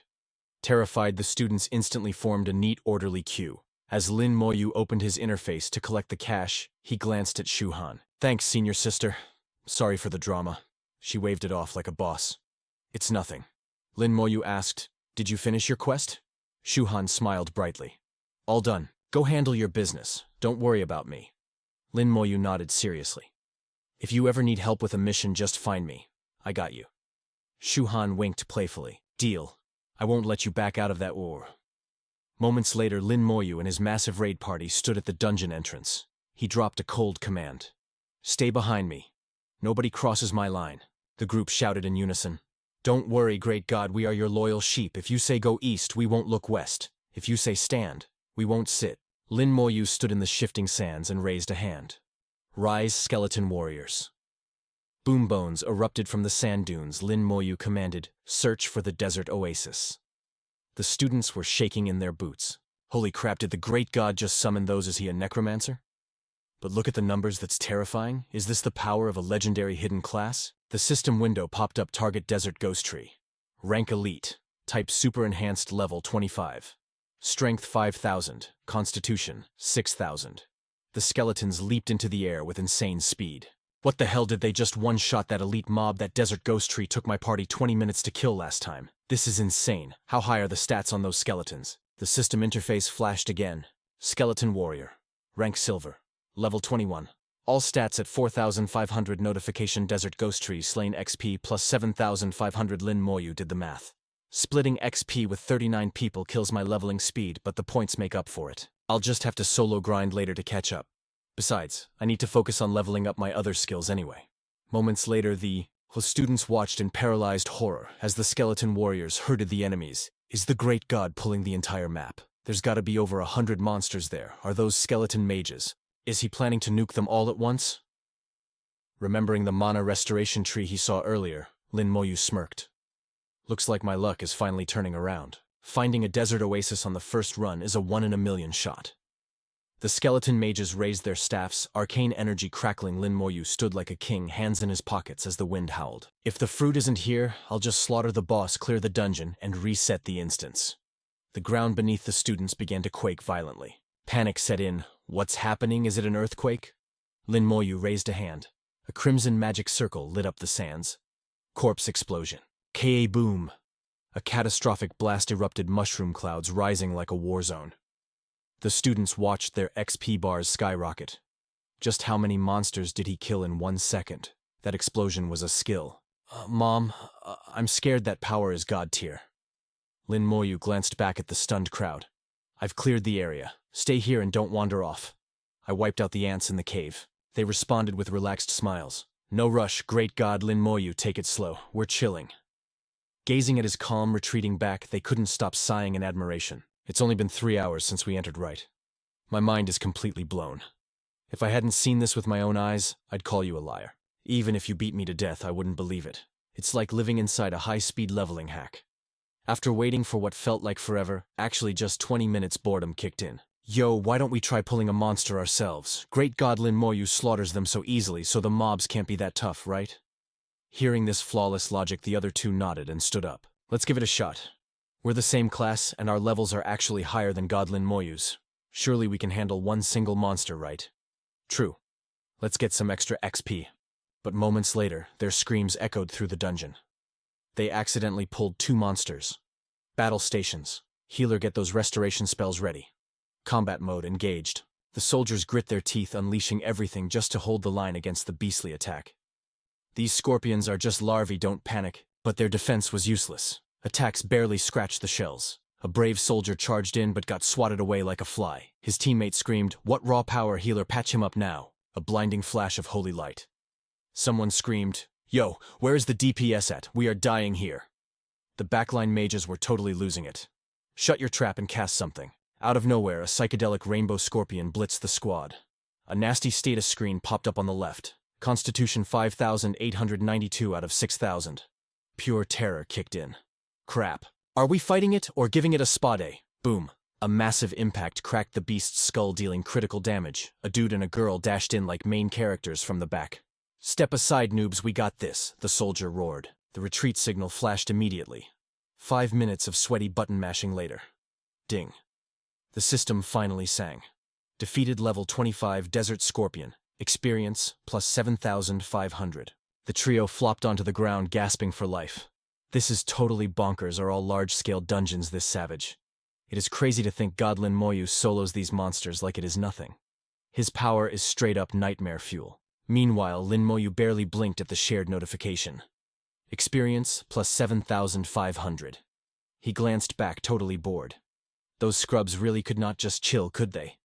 Terrified, the students instantly formed a neat, orderly queue. As Lin Moyu opened his interface to collect the cash, he glanced at Shu-han. Thanks, senior sister. Sorry for the drama. She waved it off like a boss. It's nothing. Lin Moyu asked, Did you finish your quest? Shu-han smiled brightly. All done. Go handle your business. Don't worry about me. Lin Moyu nodded seriously. If you ever need help with a mission, just find me. I got you. Shu-han winked playfully. Deal. I won't let you back out of that war. Moments later, Lin Moyu and his massive raid party stood at the dungeon entrance. He dropped a cold command. Stay behind me. Nobody crosses my line. The group shouted in unison. Don't worry, great god, we are your loyal sheep. If you say go east, we won't look west. If you say stand, we won't sit. Lin Moyu stood in the shifting sands and raised a hand. Rise, skeleton warriors. Boom bones erupted from the sand dunes. Lin Moyu commanded, search for the desert oasis. The students were shaking in their boots. Holy crap, did the great god just summon those? Is he a necromancer? But look at the numbers, that's terrifying. Is this the power of a legendary hidden class? The system window popped up, target desert ghost tree. Rank elite. Type super enhanced, level 25. Strength 5,000. Constitution 6,000. The skeletons leaped into the air with insane speed. What the hell did they just one-shot that elite mob? That desert ghost tree took my party 20 minutes to kill last time. This is insane. How high are the stats on those skeletons? The system interface flashed again. Skeleton warrior. Rank silver. Level 21. All stats at 4,500 notification desert ghost tree slain XP plus 7,500 Lin Moyu did the math. Splitting XP with 39 people kills my leveling speed, but the points make up for it. I'll just have to solo grind later to catch up. Besides, I need to focus on leveling up my other skills anyway. Moments later, the students watched in paralyzed horror as the skeleton warriors herded the enemies. Is the great god pulling the entire map? There's gotta be over 100 monsters there. Are those skeleton mages? Is he planning to nuke them all at once? Remembering the mana restoration tree he saw earlier, Lin Moyu smirked. Looks like my luck is finally turning around. Finding a desert oasis on the first run is a 1 in a million shot. The skeleton mages raised their staffs, arcane energy crackling. Lin Moyu stood like a king, hands in his pockets as the wind howled. If the fruit isn't here, I'll just slaughter the boss, clear the dungeon, and reset the instance. The ground beneath the students began to quake violently. Panic set in. What's happening? Is it an earthquake? Lin Moyu raised a hand. A crimson magic circle lit up the sands. Corpse explosion. Ka boom. A catastrophic blast erupted, mushroom clouds rising like a war zone. The students watched their XP bars skyrocket. Just how many monsters did he kill in 1 second? That explosion was a skill. Mom, I'm scared that power is god tier. Lin Moyu glanced back at the stunned crowd. I've cleared the area. Stay here and don't wander off. I wiped out the ants in the cave. They responded with relaxed smiles. No rush, great god. Lin Moyu, take it slow. We're chilling. Gazing at his calm, retreating back, they couldn't stop sighing in admiration. It's only been 3 hours since we entered right. My mind is completely blown. If I hadn't seen this with my own eyes, I'd call you a liar. Even if you beat me to death, I wouldn't believe it. It's like living inside a high-speed leveling hack. After waiting for what felt like forever, actually just 20 minutes, boredom kicked in. Yo, why don't we try pulling a monster ourselves? Great god, Lin Moyu slaughters them so easily, so the mobs can't be that tough, right? Hearing this flawless logic, the other two nodded and stood up. Let's give it a shot. We're the same class, and our levels are actually higher than god Lin Moyu's. Surely we can handle one single monster, right? True. Let's get some extra XP. But moments later, their screams echoed through the dungeon. They accidentally pulled 2 monsters. Battle stations. Healer, get those restoration spells ready. Combat mode engaged. The soldiers grit their teeth, unleashing everything just to hold the line against the beastly attack. These scorpions are just larvae, don't panic, but their defense was useless. Attacks barely scratched the shells. A brave soldier charged in but got swatted away like a fly. His teammate screamed, "What raw power, healer, patch him up now." A blinding flash of holy light. Someone screamed, "Yo, where is the DPS at? We are dying here." The backline mages were totally losing it. Shut your trap and cast something. Out of nowhere, a psychedelic rainbow scorpion blitzed the squad. A nasty status screen popped up on the left. Constitution 5,892 out of 6,000. Pure terror kicked in. Crap. Are we fighting it or giving it a spa day? Boom. A massive impact cracked the beast's skull, dealing critical damage. A dude and a girl dashed in like main characters from the back. "Step aside, noobs, we got this," the soldier roared. The retreat signal flashed immediately. 5 minutes of sweaty button mashing later. Ding. The system finally sang. Defeated level 25 Desert Scorpion. Experience plus 7,500. The trio flopped onto the ground, gasping for life. This is totally bonkers. Are all large-scale dungeons this savage? It is crazy to think god Lin Moyu solos these monsters like it is nothing. His power is straight-up nightmare fuel. Meanwhile, Lin Moyu barely blinked at the shared notification. Experience plus 7,500. He glanced back, totally bored. Those scrubs really could not just chill, could they?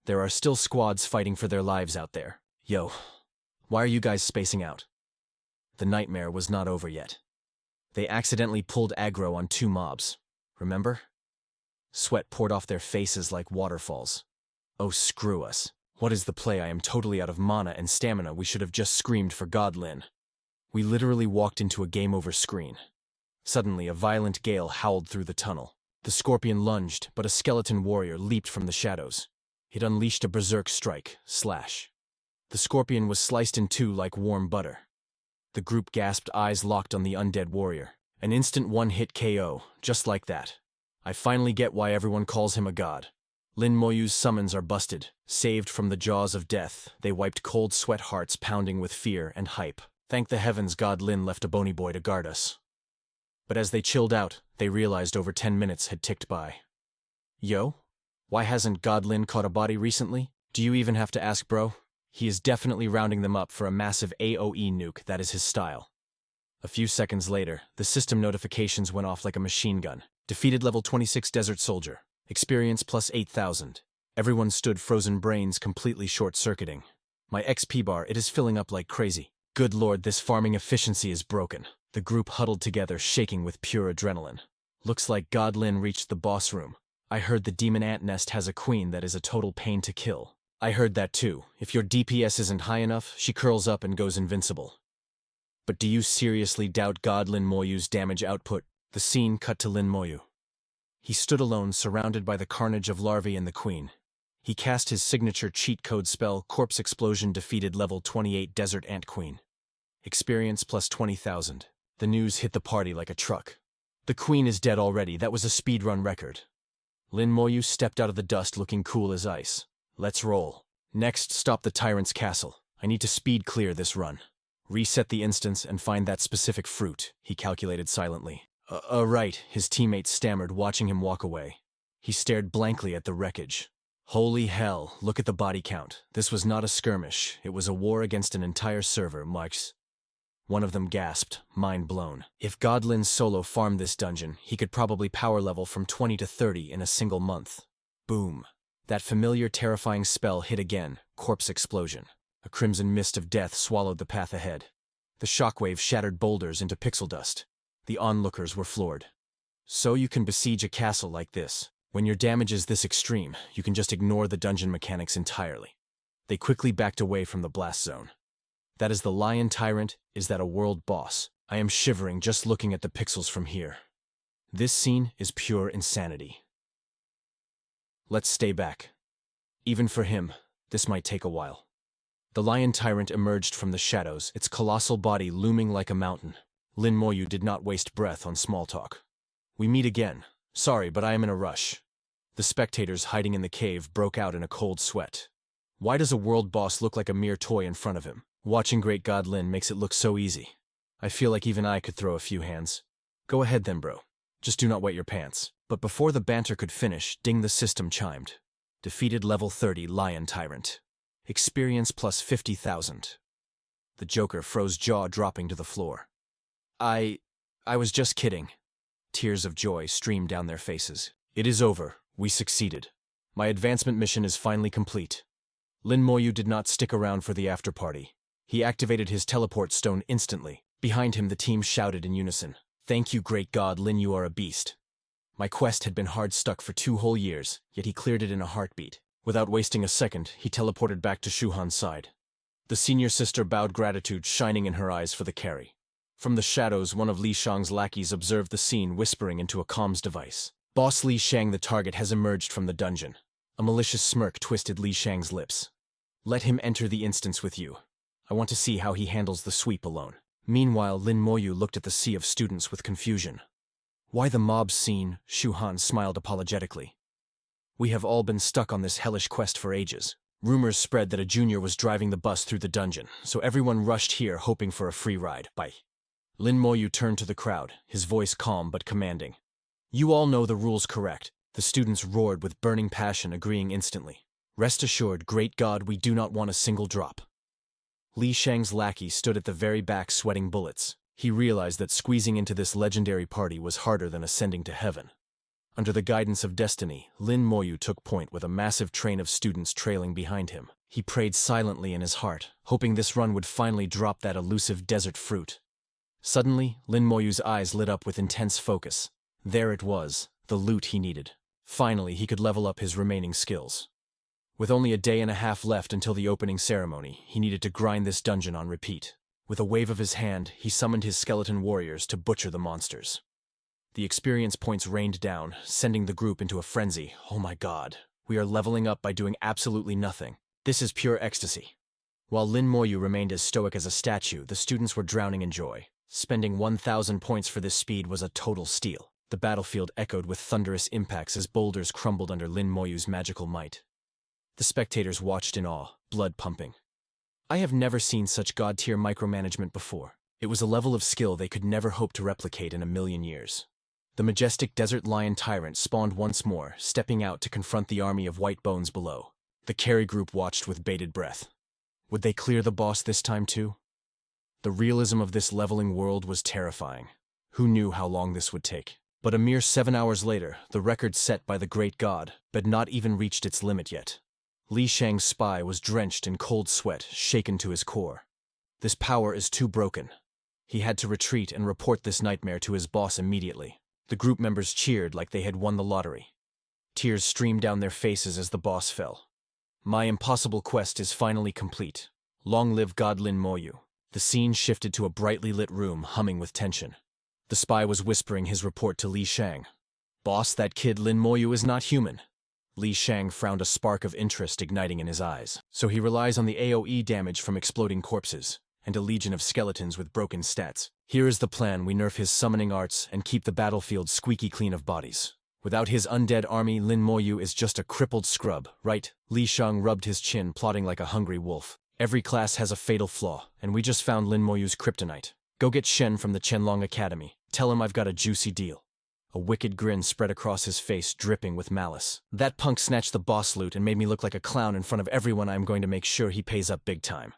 There are still squads fighting for their lives out there. Yo, why are you guys spacing out? The nightmare was not over yet. They accidentally pulled aggro on 2 mobs. Remember? Sweat poured off their faces like waterfalls. Oh, screw us. What is the play? I am totally out of mana and stamina. We should have just screamed for God Lin. We literally walked into a game over screen. Suddenly, a violent gale howled through the tunnel. The scorpion lunged, but a skeleton warrior leaped from the shadows. It unleashed a berserk strike, slash. The scorpion was sliced in 2 like warm butter. The group gasped, eyes locked on the undead warrior. An instant one-hit KO, just like that. I finally get why everyone calls him a god. Lin Moyu's summons are busted. Saved from the jaws of death, they wiped cold sweat hearts pounding with fear and hype. Thank the heavens God Lin left a bony boy to guard us. But as they chilled out, they realized over 10 minutes had ticked by. Yo? Why hasn't God Lin caught a body recently? Do you even have to ask, bro? He is definitely rounding them up for a massive AoE nuke, that is his style. A few seconds later, the system notifications went off like a machine gun. Defeated level 26 Desert Soldier. Experience plus 8,000. Everyone stood frozen brains completely short-circuiting. My XP bar, it is filling up like crazy. Good lord, this farming efficiency is broken. The group huddled together, shaking with pure adrenaline. Looks like God Lin reached the boss room. I heard the demon ant nest has a queen that is a total pain to kill. I heard that too. If your DPS isn't high enough, she curls up and goes invincible. But do you seriously doubt God Lin Moyu's damage output? The scene cut to Lin Moyu. He stood alone, surrounded by the carnage of larvae and the queen. He cast his signature cheat code spell, Corpse Explosion, defeated level 28 Desert Ant Queen. Experience plus 20,000. The news hit the party like a truck. The queen is dead already, that was a speedrun record. Lin Moyu stepped out of the dust looking cool as ice. Let's roll. Next, stop the tyrant's castle. I need to speed clear this run. Reset the instance and find that specific fruit, he calculated silently. Right, his teammates stammered, watching him walk away. He stared blankly at the wreckage. Holy hell, look at the body count. This was not a skirmish, it was a war against an entire server, Marks. One of them gasped, mind blown. If God Lin solo farmed this dungeon, he could probably power level from 20 to 30 in a single month. Boom. That familiar terrifying spell hit again, Corpse Explosion. A crimson mist of death swallowed the path ahead. The shockwave shattered boulders into pixel dust. The onlookers were floored. So you can besiege a castle like this. When your damage is this extreme, you can just ignore the dungeon mechanics entirely. They quickly backed away from the blast zone. That is the Lion Tyrant, is that a world boss? I am shivering just looking at the pixels from here. This scene is pure insanity. Let's stay back. Even for him, this might take a while. The Lion Tyrant emerged from the shadows, its colossal body looming like a mountain. Lin Moyu did not waste breath on small talk. We meet again. Sorry, but I am in a rush. The spectators hiding in the cave broke out in a cold sweat. Why does a world boss look like a mere toy in front of him? Watching Great God Lin makes it look so easy. I feel like even I could throw a few hands. Go ahead then, bro. Just do not wet your pants. But before the banter could finish, ding, the system chimed. Defeated level 30 Lion Tyrant. Experience plus 50,000. The Joker froze, jaw dropping to the floor. I was just kidding. Tears of joy streamed down their faces. It is over. We succeeded. My advancement mission is finally complete. Lin Moyu did not stick around for the after-party. He activated his teleport stone instantly. Behind him, the team shouted in unison. Thank you, Great God Lin, you are a beast. My quest had been hard stuck for 2 whole years, yet he cleared it in a heartbeat. Without wasting a second, he teleported back to Shuhan's side. The senior sister bowed, gratitude shining in her eyes for the carry. From the shadows, one of Li Shang's lackeys observed the scene, whispering into a comms device. Boss Li Shang, the target, has emerged from the dungeon. A malicious smirk twisted Li Shang's lips. Let him enter the instance with you. I want to see how he handles the sweep alone. Meanwhile, Lin Moyu looked at the sea of students with confusion. Why the mob scene? Shuhan smiled apologetically. We have all been stuck on this hellish quest for ages. Rumors spread that a junior was driving the bus through the dungeon, so everyone rushed here hoping for a free ride. Bye. Lin Moyu turned to the crowd, his voice calm but commanding. You all know the rules, correct? The students roared with burning passion, agreeing instantly. Rest assured, Great God, we do not want a single drop. Li Shang's lackey stood at the very back, sweating bullets. He realized that squeezing into this legendary party was harder than ascending to heaven. Under the guidance of destiny, Lin Moyu took point with a massive train of students trailing behind him. He prayed silently in his heart, hoping this run would finally drop that elusive desert fruit. Suddenly, Lin Moyu's eyes lit up with intense focus. There it was, the loot he needed. Finally, he could level up his remaining skills. With only a day and a half left until the opening ceremony, he needed to grind this dungeon on repeat. With a wave of his hand, he summoned his skeleton warriors to butcher the monsters. The experience points rained down, sending the group into a frenzy. Oh my god, we are leveling up by doing absolutely nothing. This is pure ecstasy. While Lin Moyu remained as stoic as a statue, the students were drowning in joy. Spending 1,000 points for this speed was a total steal. The battlefield echoed with thunderous impacts as boulders crumbled under Lin Moyu's magical might. The spectators watched in awe, blood pumping. I have never seen such god-tier micromanagement before. It was a level of skill they could never hope to replicate in a million years. The majestic desert lion tyrant spawned once more, stepping out to confront the army of white bones below. The carry group watched with bated breath. Would they clear the boss this time too? The realism of this leveling world was terrifying. Who knew how long this would take? But a mere 7 hours later, the record set by the great god had not even reached its limit yet. Li Shang's spy was drenched in cold sweat, shaken to his core. This power is too broken. He had to retreat and report this nightmare to his boss immediately. The group members cheered like they had won the lottery. Tears streamed down their faces as the boss fell. My impossible quest is finally complete. Long live God Lin Moyu. The scene shifted to a brightly lit room humming with tension. The spy was whispering his report to Li Shang. Boss, that kid Lin Moyu is not human. Li Shang frowned, a spark of interest igniting in his eyes. So he relies on the AoE damage from exploding corpses, and a legion of skeletons with broken stats. Here is the plan: we nerf his summoning arts and keep the battlefield squeaky clean of bodies. Without his undead army, Lin Moyu is just a crippled scrub, right? Li Shang rubbed his chin, plotting like a hungry wolf. Every class has a fatal flaw, and we just found Lin Moyu's kryptonite. Go get Shen from the Qianlong Academy. Tell him I've got a juicy deal. A wicked grin spread across his face, dripping with malice. That punk snatched the boss loot and made me look like a clown in front of everyone. I'm going to make sure he pays up big time.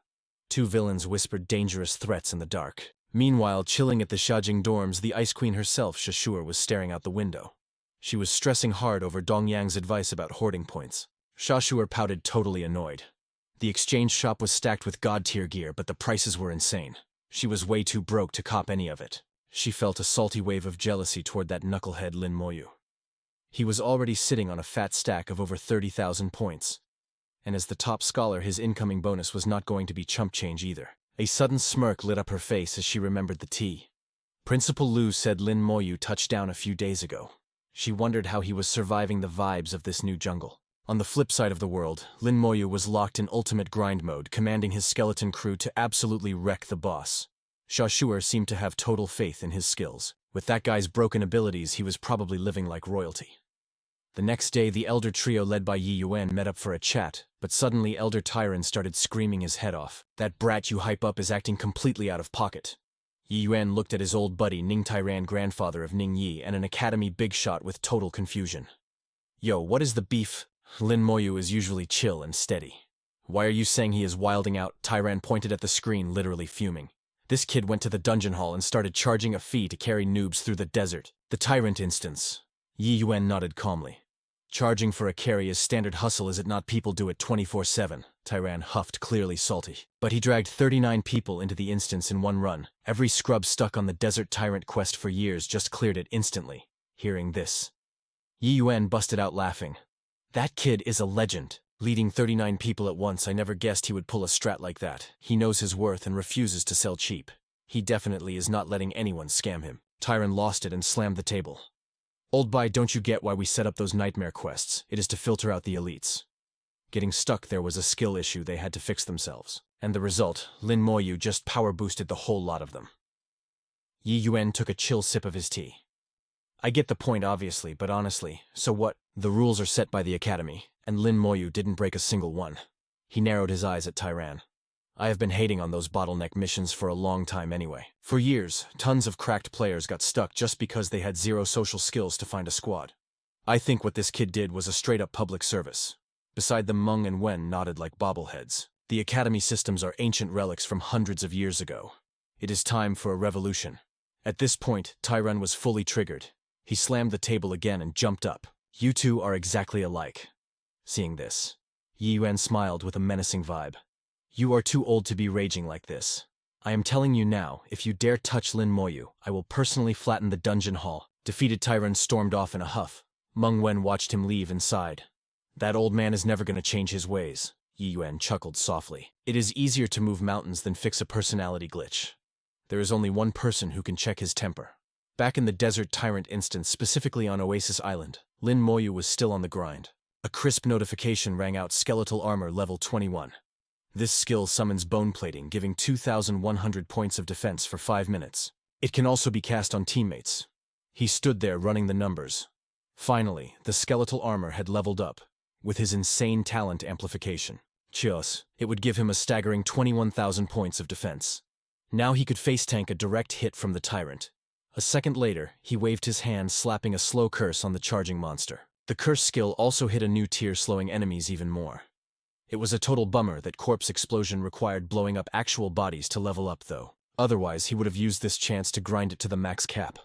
Two villains whispered dangerous threats in the dark. Meanwhile, chilling at the Xiajing dorms, the Ice Queen herself, Shashur, was staring out the window. She was stressing hard over Dong Yang's advice about hoarding points. Shashur pouted, totally annoyed. The exchange shop was stacked with god-tier gear, but the prices were insane. She was way too broke to cop any of it. She felt a salty wave of jealousy toward that knucklehead Lin Moyu. He was already sitting on a fat stack of over 30,000 points. And as the top scholar, his incoming bonus was not going to be chump change either. A sudden smirk lit up her face as she remembered the tea. Principal Lu said Lin Moyu touched down a few days ago. She wondered how he was surviving the vibes of this new jungle. On the flip side of the world, Lin Moyu was locked in ultimate grind mode, commanding his skeleton crew to absolutely wreck the boss. Shashur seemed to have total faith in his skills. With that guy's broken abilities, he was probably living like royalty. The next day, the elder trio led by Yi Yuan met up for a chat, but suddenly Elder Tyron started screaming his head off. That brat you hype up is acting completely out of pocket. Yi Yuan looked at his old buddy Ning Tyran, grandfather of Ning Yi, and an academy big shot with total confusion. Yo, what is the beef? Lin Moyu is usually chill and steady. Why are you saying he is wilding out? Tyran pointed at the screen, literally fuming. This kid went to the dungeon hall and started charging a fee to carry noobs through the desert. The tyrant instance. Yi Yuan nodded calmly. Charging for a carry is standard hustle, is it not? People do it 24/7. Tyran huffed, clearly salty. But he dragged 39 people into the instance in one run. Every scrub stuck on the desert tyrant quest for years just cleared it instantly. Hearing this, Yi Yuan busted out laughing. That kid is a legend. Leading 39 people at once, I never guessed he would pull a strat like that. He knows his worth and refuses to sell cheap. He definitely is not letting anyone scam him. Tyron lost it and slammed the table. Old boy, don't you get why we set up those nightmare quests? It is to filter out the elites. Getting stuck there was a skill issue they had to fix themselves. And the result, Lin Moyu just power boosted the whole lot of them. Yi Yuan took a chill sip of his tea. I get the point obviously, but honestly, so what? The rules are set by the academy, and Lin Moyu didn't break a single one. He narrowed his eyes at Tyran. I have been hating on those bottleneck missions for a long time anyway. For years, tons of cracked players got stuck just because they had zero social skills to find a squad. I think what this kid did was a straight-up public service. Beside them, Meng and Wen nodded like bobbleheads. The academy systems are ancient relics from hundreds of years ago. It is time for a revolution. At this point, Tyran was fully triggered. He slammed the table again and jumped up. You two are exactly alike. Seeing this, Yi Yuan smiled with a menacing vibe. You are too old to be raging like this. I am telling you now, if you dare touch Lin Moyu, I will personally flatten the dungeon hall. Defeated Tyron stormed off in a huff. Meng Wen watched him leave and sighed. That old man is never going to change his ways. Yi Yuan chuckled softly. It is easier to move mountains than fix a personality glitch. There is only one person who can check his temper. Back in the desert tyrant instance, specifically on Oasis Island, Lin Moyu was still on the grind. A crisp notification rang out: skeletal armor level 21. This skill summons bone plating, giving 2,100 points of defense for 5 minutes. It can also be cast on teammates. He stood there running the numbers. Finally, the skeletal armor had leveled up, with his insane talent amplification. Chios, it would give him a staggering 21,000 points of defense. Now he could face tank a direct hit from the tyrant. A second later, he waved his hand, slapping a slow curse on the charging monster. The curse skill also hit a new tier, slowing enemies even more. It was a total bummer that corpse explosion required blowing up actual bodies to level up, though. Otherwise, he would have used this chance to grind it to the max cap.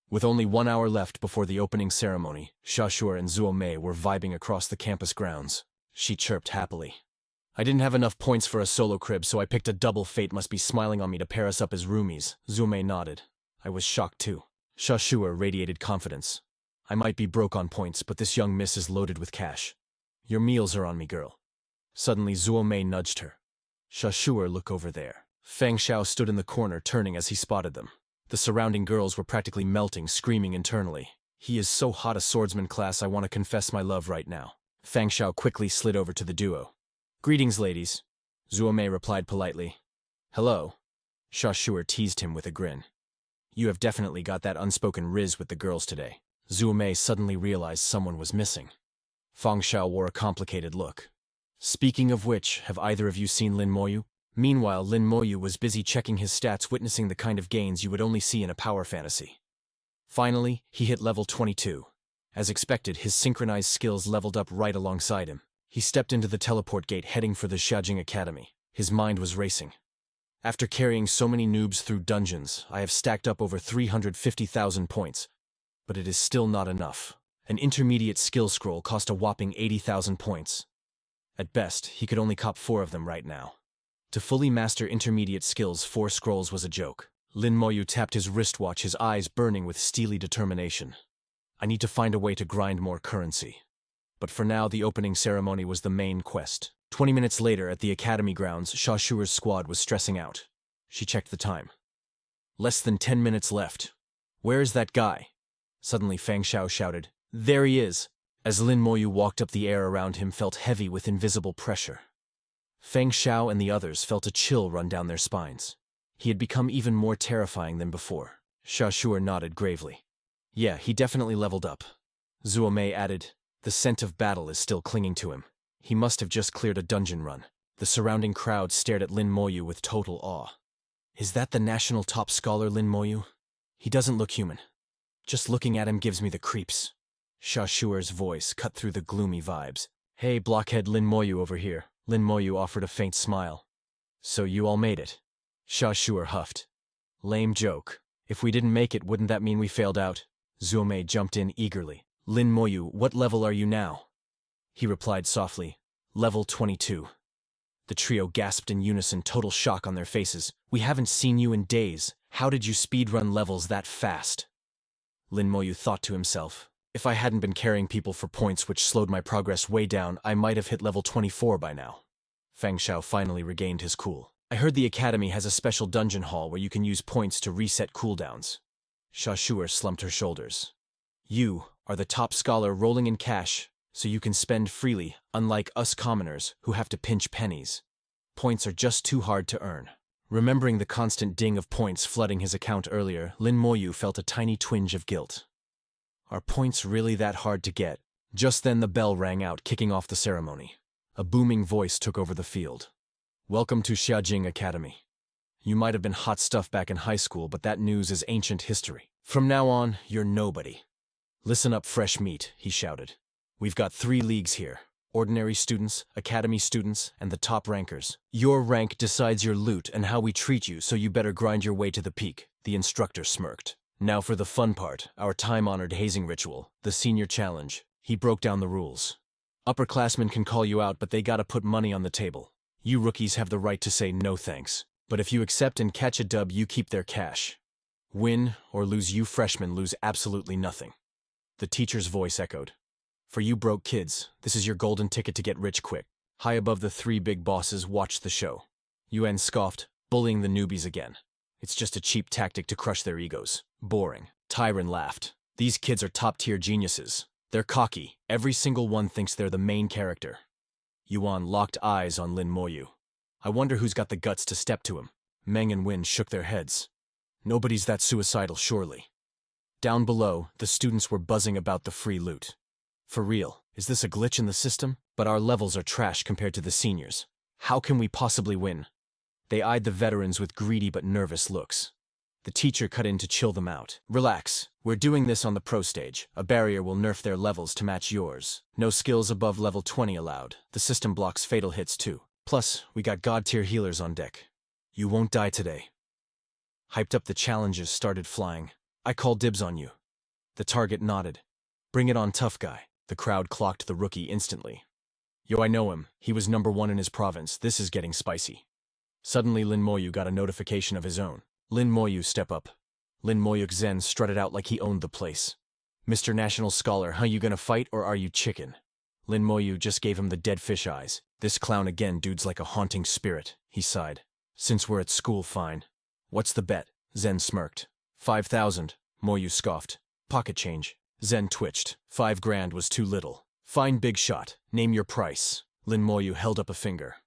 With only 1 hour left before the opening ceremony, Xiaoshu and Zuo Mei were vibing across the campus grounds. She chirped happily. I didn't have enough points for a solo crib, so I picked a double. Fate must be smiling on me to pair us up as roomies. Zuo Mei nodded. I was shocked too. Xiaoshu radiated confidence. I might be broke on points, but this young miss is loaded with cash. Your meals are on me, girl. Suddenly, Zuo Mei nudged her. Xiaoshu, look over there. Fang Xiao stood in the corner, turning as he spotted them. The surrounding girls were practically melting, screaming internally. He is so hot, a swordsman class. I want to confess my love right now. Fang Xiao quickly slid over to the duo. Greetings, ladies. Zuo Mei replied politely. Hello. Xiaoshu teased him with a grin. You have definitely got that unspoken riz with the girls today. Zuo Mei suddenly realized someone was missing. Fang Xiao wore a complicated look. Speaking of which, have either of you seen Lin Moyu? Meanwhile, Lin Moyu was busy checking his stats, witnessing the kind of gains you would only see in a power fantasy. Finally, he hit level 22. As expected, his synchronized skills leveled up right alongside him. He stepped into the teleport gate, heading for the Xiajing Academy. His mind was racing. After carrying so many noobs through dungeons, I have stacked up over 350,000 points. But it is still not enough. An intermediate skill scroll cost a whopping 80,000 points. At best, he could only cop 4 of them right now. To fully master intermediate skills, 4 scrolls was a joke. Lin Moyu tapped his wristwatch, his eyes burning with steely determination. I need to find a way to grind more currency. But for now, the opening ceremony was the main quest. 20 minutes later, at the academy grounds, Xiaoshu's squad was stressing out. She checked the time. Less than 10 minutes left. Where is that guy? Suddenly, Fang Xiao shouted. There he is! As Lin Moyu walked up, the air around him felt heavy with invisible pressure. Fang Xiao and the others felt a chill run down their spines. He had become even more terrifying than before. Xiaoshu nodded gravely. Yeah, he definitely leveled up. Zuo Mei added, the scent of battle is still clinging to him. He must have just cleared a dungeon run. The surrounding crowd stared at Lin Moyu with total awe. Is that the national top scholar Lin Moyu? He doesn't look human. Just looking at him gives me the creeps. Xiaoshu's voice cut through the gloomy vibes. Hey, blockhead, Lin Moyu over here. Lin Moyu offered a faint smile. So you all made it. Xiaoshu huffed. Lame joke. If we didn't make it, wouldn't that mean we failed out? Zuo Mei jumped in eagerly. Lin Moyu, what level are you now? He replied softly. Level 22. The trio gasped in unison, total shock on their faces. We haven't seen you in days. How did you speedrun levels that fast? Lin Moyu thought to himself. If I hadn't been carrying people for points, which slowed my progress way down, I might have hit level 24 by now. Fang Xiao finally regained his cool. I heard the academy has a special dungeon hall where you can use points to reset cooldowns. Xiaoshu slumped her shoulders. You are the top scholar rolling in cash, so you can spend freely, unlike us commoners who have to pinch pennies. Points are just too hard to earn. Remembering the constant ding of points flooding his account earlier, Lin Moyu felt a tiny twinge of guilt. Are points really that hard to get? Just then the bell rang out, kicking off the ceremony. A booming voice took over the field. Welcome to Xiajing Academy. You might have been hot stuff back in high school, but that news is ancient history. From now on, you're nobody. Listen up, fresh meat, he shouted. We've got 3 leagues here. Ordinary students, academy students, and the top rankers. Your rank decides your loot and how we treat you, so you better grind your way to the peak, the instructor smirked. Now for the fun part, our time-honored hazing ritual, the senior challenge. He broke down the rules. Upperclassmen can call you out, but they gotta put money on the table. You rookies have the right to say no thanks. But if you accept and catch a dub, you keep their cash. Win or lose, you freshmen lose absolutely nothing. The teacher's voice echoed. For you broke kids, this is your golden ticket to get rich quick. High above the 3 big bosses watched the show. Yuan scoffed, bullying the newbies again. It's just a cheap tactic to crush their egos. Boring. Tyron laughed. These kids are top-tier geniuses. They're cocky. Every single one thinks they're the main character. Yuan locked eyes on Lin Moyu. I wonder who's got the guts to step to him. Meng and Win shook their heads. Nobody's that suicidal, surely. Down below, the students were buzzing about the free loot. For real, is this a glitch in the system? But our levels are trash compared to the seniors. How can we possibly win? They eyed the veterans with greedy but nervous looks. The teacher cut in to chill them out. Relax, we're doing this on the pro stage. A barrier will nerf their levels to match yours. No skills above level 20 allowed. The system blocks fatal hits too. Plus, we got god-tier healers on deck. You won't die today. Hyped up, the challenges started flying. I call dibs on you. The target nodded. Bring it on, tough guy. The crowd clocked the rookie instantly. Yo, I know him. He was #1 in his province. This is getting spicy. Suddenly Lin Moyu got a notification of his own. Lin Moyu, step up. Lin Moyuk Zen strutted out like he owned the place. Mr. National Scholar, huh, you gonna fight or are you chicken? Lin Moyu just gave him the dead fish eyes. This clown again, dude's like a haunting spirit, he sighed. Since we're at school, fine. What's the bet? Zen smirked. 5,000, Moyu scoffed. Pocket change. Zen twitched. 5 grand was too little. Fine, big shot. Name your price. Lin Moyu held up a finger.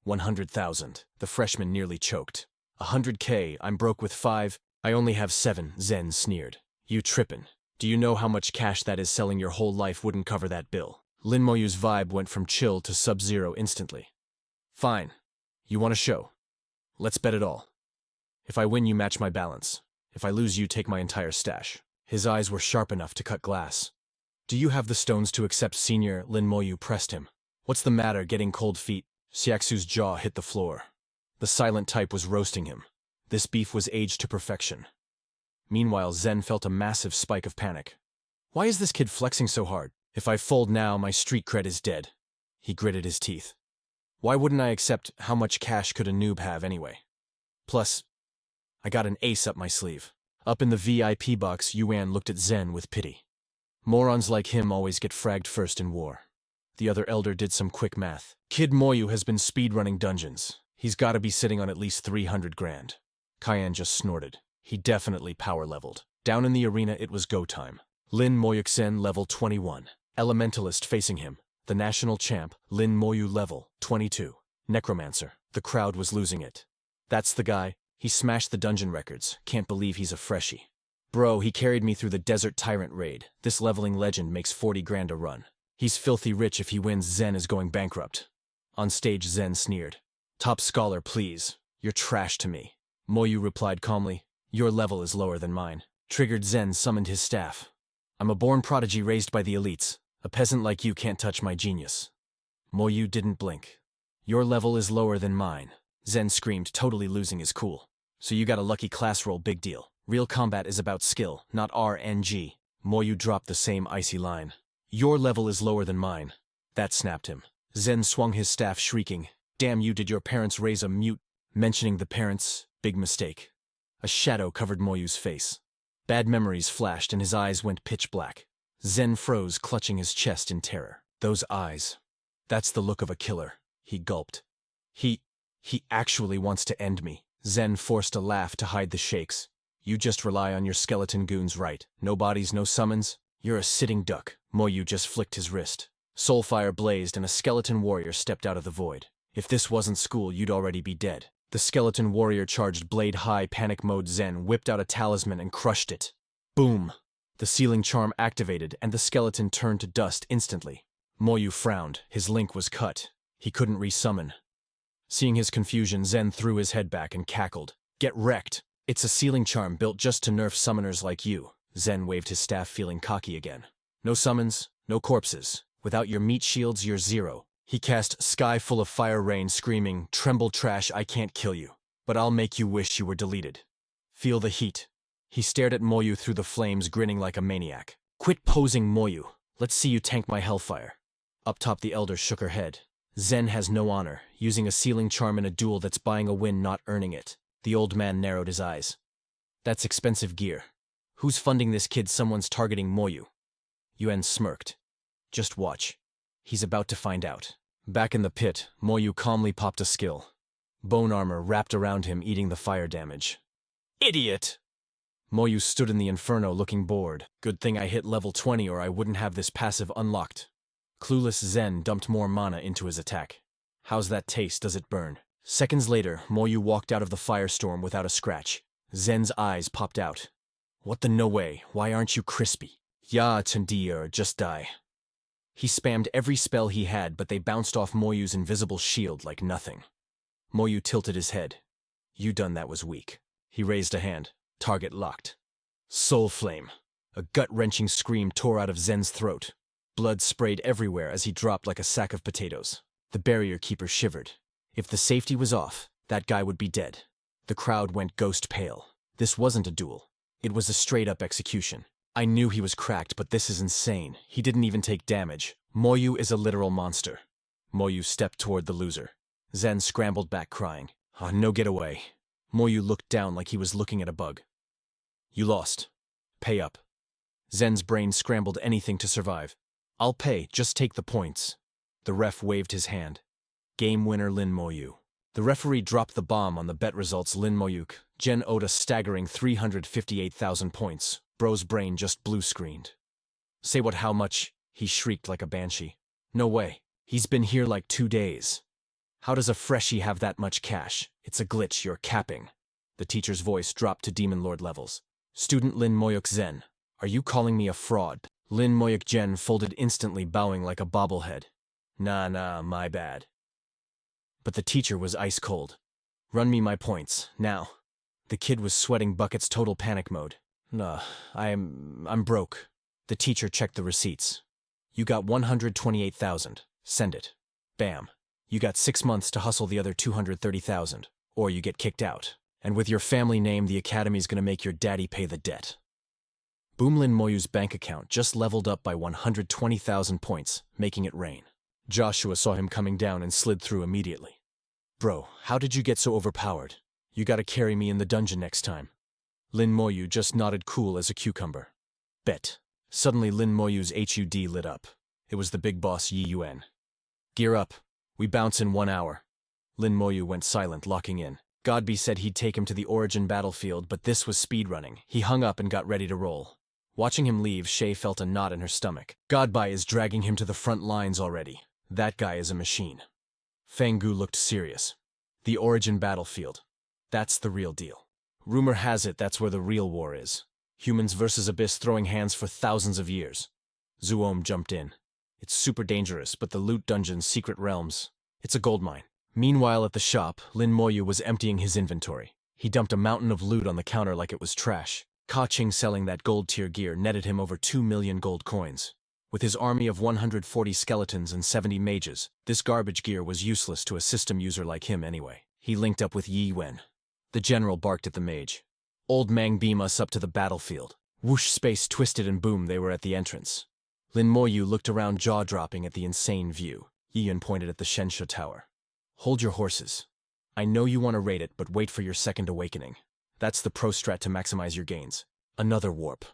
100,000. The freshman nearly choked. 100K, I'm broke with 5. I only have 7, Zen sneered. You trippin'. Do you know how much cash that is? Selling your whole life wouldn't cover that bill. Lin Moyu's vibe went from chill to sub-zero instantly. Fine. You want a show? Let's bet it all. If I win, you match my balance. If I lose, you take my entire stash. His eyes were sharp enough to cut glass. Do you have the stones to accept, senior? Lin Moyu pressed him. What's the matter, getting cold feet? Xiaxu's jaw hit the floor. The silent type was roasting him. This beef was aged to perfection. Meanwhile, Zen felt a massive spike of panic. Why is this kid flexing so hard? If I fold now, my street cred is dead. He gritted his teeth. Why wouldn't I accept? How much cash could a noob have anyway? Plus, I got an ace up my sleeve. Up in the VIP box, Yuan looked at Zen with pity. Morons like him always get fragged first in war. The other elder did some quick math. Kid Moyu has been speedrunning dungeons. He's gotta be sitting on at least 300 grand. Cayenne just snorted. He definitely power-leveled. Down in the arena, it was go time. Lin Moyuk-sen, level 21. Elementalist facing him. The national champ, Lin Moyu, level 22. Necromancer. The crowd was losing it. That's the guy. He smashed the dungeon records. Can't believe he's a freshie. Bro, he carried me through the Desert Tyrant raid. This leveling legend makes 40 grand a run. He's filthy rich. If he wins, Zen is going bankrupt. On stage, Zen sneered. Top scholar, please. You're trash to me. Moyu replied calmly. Your level is lower than mine. Triggered, Zen summoned his staff. I'm a born prodigy raised by the elites. A peasant like you can't touch my genius. Moyu didn't blink. Your level is lower than mine. Zen screamed, totally losing his cool. So you got a lucky class roll, big deal. Real combat is about skill, not RNG. Moyu dropped the same icy line. Your level is lower than mine. That snapped him. Zen swung his staff, shrieking. Damn you, did your parents raise a mute? Mentioning the parents, big mistake. A shadow covered Moyu's face. Bad memories flashed and his eyes went pitch black. Zen froze, clutching his chest in terror. Those eyes. That's the look of a killer. He gulped. He actually wants to end me. Zen forced a laugh to hide the shakes. You just rely on your skeleton goons, right? No bodies, no summons? You're a sitting duck. Moyu just flicked his wrist. Soulfire blazed and a skeleton warrior stepped out of the void. If this wasn't school, you'd already be dead. The skeleton warrior charged blade high, panic mode. Zen whipped out a talisman and crushed it. Boom! The sealing charm activated and the skeleton turned to dust instantly. Moyu frowned. His link was cut. He couldn't resummon. Seeing his confusion, Zen threw his head back and cackled. Get wrecked. It's a sealing charm built just to nerf summoners like you. Zen waved his staff, feeling cocky again. No summons, no corpses. Without your meat shields, you're zero. He cast Sky Full of Fire Rain, screaming, Tremble trash, I can't kill you. But I'll make you wish you were deleted. Feel the heat. He stared at Moyu through the flames, grinning like a maniac. Quit posing, Moyu. Let's see you tank my hellfire. Up top, the elder shook her head. Zen has no honor, using a sealing charm in a duel that's buying a win, not earning it. The old man narrowed his eyes. That's expensive gear. Who's funding this kid? Someone's targeting Moyu. Yuan smirked. Just watch. He's about to find out. Back in the pit, Moyu calmly popped a skill. Bone armor wrapped around him, eating the fire damage. Idiot! Moyu stood in the inferno looking bored. Good thing I hit level 20 or I wouldn't have this passive unlocked. Clueless Zen dumped more mana into his attack. How's that taste? Does it burn? Seconds later, Moyu walked out of the firestorm without a scratch. Zen's eyes popped out. What the no way? Why aren't you crispy? Ya Tendier, just die. He spammed every spell he had, but they bounced off Moyu's invisible shield like nothing. Moyu tilted his head. You done that was weak. He raised a hand. Target locked. Soul flame. A gut-wrenching scream tore out of Zen's throat. Blood sprayed everywhere as he dropped like a sack of potatoes. The barrier keeper shivered. If the safety was off, that guy would be dead. The crowd went ghost pale. This wasn't a duel. It was a straight-up execution. I knew he was cracked, but this is insane. He didn't even take damage. Moyu is a literal monster. Moyu stepped toward the loser. Zen scrambled back crying. No getaway. Moyu looked down like he was looking at a bug. You lost. Pay up. Zen's brain scrambled anything to survive. I'll pay, just take the points. The ref waved his hand. Game winner Lin Moyu. The referee dropped the bomb on the bet results. Lin Moyuk. Jen owed a staggering 358,000 points. Bro's brain just blue-screened. Say what, how much? He shrieked like a banshee. No way. He's been here like 2 days. How does a freshie have that much cash? It's a glitch, you're capping. The teacher's voice dropped to Demon Lord levels. Student Lin Moyuk Zen. Are you calling me a fraud? Lin Moyuk Jen folded instantly, bowing like a bobblehead. Nah, my bad. But the teacher was ice cold. Run me my points, now. The kid was sweating buckets, total panic mode. Nah, I'm broke. The teacher checked the receipts. You got 128,000. Send it. Bam. You got 6 months to hustle the other 230,000. Or you get kicked out. And with your family name, the academy's gonna make your daddy pay the debt. Boomlin Moyu's bank account just leveled up by 120,000 points, making it rain. Joshua saw him coming down and slid through immediately. Bro, how did you get so overpowered? You gotta carry me in the dungeon next time. Lin Moyu just nodded cool as a cucumber. Bet. Suddenly Lin Moyu's HUD lit up. It was the big boss Yi Yuan. Gear up. We bounce in 1 hour. Lin Moyu went silent, locking in. Godby said he'd take him to the origin battlefield, but this was speedrunning. He hung up and got ready to roll. Watching him leave, Shay felt a knot in her stomach. Godby is dragging him to the front lines already. That guy is a machine. Fanggu looked serious. The origin battlefield. That's the real deal. Rumor has it that's where the real war is. Humans versus Abyss throwing hands for thousands of years. Zuom jumped in. It's super dangerous, but the loot dungeon's secret realms. It's a goldmine. Meanwhile, at the shop, Lin Moyu was emptying his inventory. He dumped a mountain of loot on the counter like it was trash. Ka-Ching selling that gold-tier gear netted him over 2 million gold coins. With his army of 140 skeletons and 70 mages, this garbage gear was useless to a system user like him anyway. He linked up with Yi Wen. The general barked at the mage. Old Mang, beam us up to the battlefield. Whoosh, space twisted and boom, they were at the entrance. Lin Moyu looked around, jaw-dropping at the insane view. Yi Wen pointed at the Shensha Tower. Hold your horses. I know you want to raid it, but wait for your second awakening. That's the pro strat to maximize your gains. Another warp.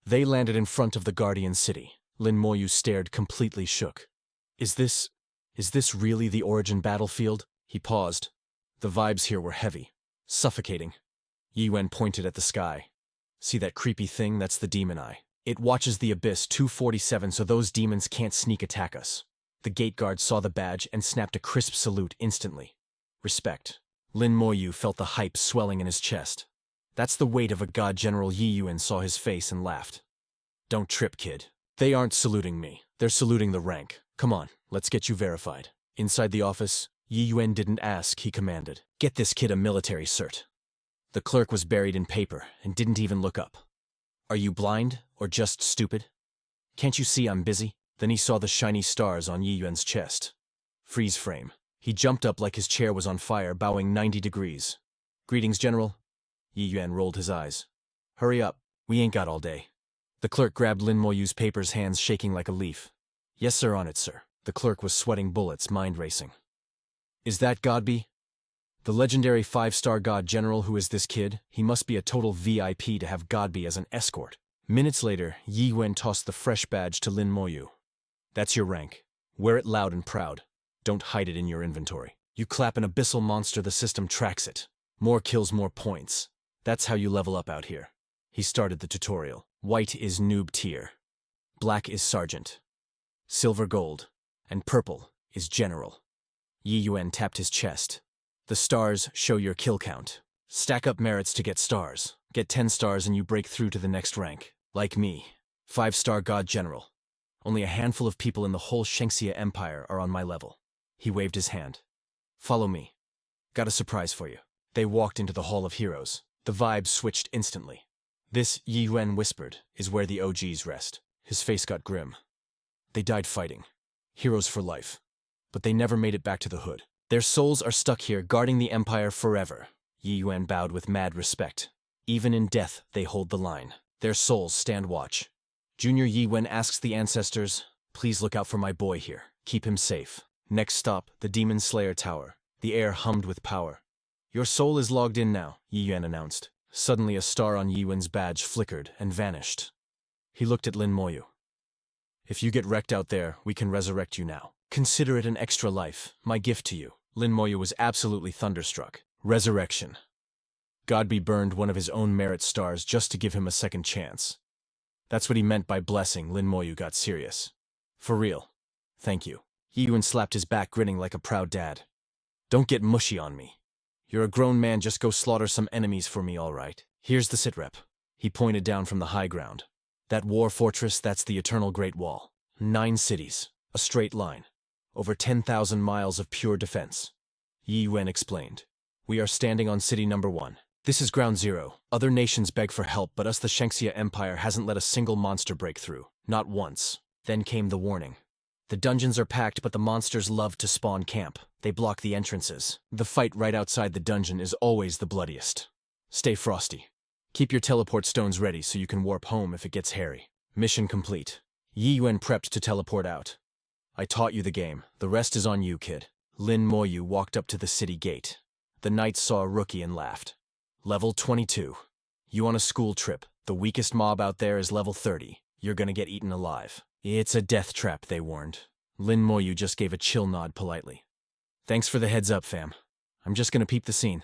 They landed in front of the Guardian City. Lin Moyu stared, completely shook. Is this really the origin battlefield? He paused. The vibes here were heavy. Suffocating. Yi Wen pointed at the sky. See that creepy thing? That's the demon eye. It watches the Abyss 247 so those demons can't sneak attack us. The gate guard saw the badge and snapped a crisp salute instantly. Respect. Lin Moyu felt the hype swelling in his chest. That's the weight of a god. General Yi Yuan saw his face and laughed. Don't trip, kid. They aren't saluting me. They're saluting the rank. Come on, let's get you verified. Inside the office, Yi Yuan didn't ask, he commanded. Get this kid a military cert. The clerk was buried in paper and didn't even look up. Are you blind or just stupid? Can't you see I'm busy? Then he saw the shiny stars on Yi Yuan's chest. Freeze frame. He jumped up like his chair was on fire, bowing 90 degrees. Greetings, General. Yi Yuan rolled his eyes. Hurry up, we ain't got all day. The clerk grabbed Lin Moyu's papers, hands shaking like a leaf. Yes, sir, on it, sir. The clerk was sweating bullets, mind racing. Is that Godby? The legendary 5-star god general. Who is this kid? He must be a total VIP to have Godby as an escort. Minutes later, Yi Wen tossed the fresh badge to Lin Moyu. That's your rank. Wear it loud and proud. Don't hide it in your inventory. You clap an abyssal monster, the system tracks it. More kills, more points. That's how you level up out here. He started the tutorial. White is noob tier. Black is sergeant. Silver gold. And purple is general. Yi Yuan tapped his chest. The stars show your kill count. Stack up merits to get stars. Get 10 stars and you break through to the next rank. Like me. 5-star God General. Only a handful of people in the whole Shengxia Empire are on my level. He waved his hand. Follow me. Got a surprise for you. They walked into the Hall of Heroes. The vibe switched instantly. This, Yi Yuan whispered, is where the OGs rest. His face got grim. They died fighting. Heroes for life. But they never made it back to the hood. Their souls are stuck here guarding the Empire forever. Yi Yuan bowed with mad respect. Even in death, they hold the line. Their souls stand watch. Junior Yi Yuan asks the ancestors, please look out for my boy here. Keep him safe. Next stop, the Demon Slayer Tower. The air hummed with power. Your soul is logged in now, Yi Yuan announced. Suddenly a star on Yi Yuan's badge flickered and vanished. He looked at Lin Moyu. If you get wrecked out there, we can resurrect you now. Consider it an extra life, my gift to you. Lin Moyu was absolutely thunderstruck. Resurrection. God be burned one of his own merit stars just to give him a second chance. That's what he meant by blessing. Lin Moyu got serious. For real. Thank you. Yi Yuan slapped his back, grinning like a proud dad. Don't get mushy on me. You're a grown man, just go slaughter some enemies for me, all right? Here's the sitrep. He pointed down from the high ground. That war fortress, that's the Eternal Great Wall. 9 cities. A straight line. Over 10,000 miles of pure defense. Yi Yuan explained. We are standing on city number 1. This is ground zero. Other nations beg for help, but us, the Shengxia Empire, hasn't let a single monster break through. Not once. Then came the warning. The dungeons are packed, but the monsters love to spawn camp. They block the entrances. The fight right outside the dungeon is always the bloodiest. Stay frosty. Keep your teleport stones ready so you can warp home if it gets hairy. Mission complete. Yi Yuan prepped to teleport out. I taught you the game. The rest is on you, kid. Lin Moyu walked up to the city gate. The knights saw a rookie and laughed. Level 22. You on a school trip. The weakest mob out there is level 30. You're gonna get eaten alive. It's a death trap, they warned. Lin Moyu just gave a chill nod politely. Thanks for the heads up, fam. I'm just gonna peep the scene.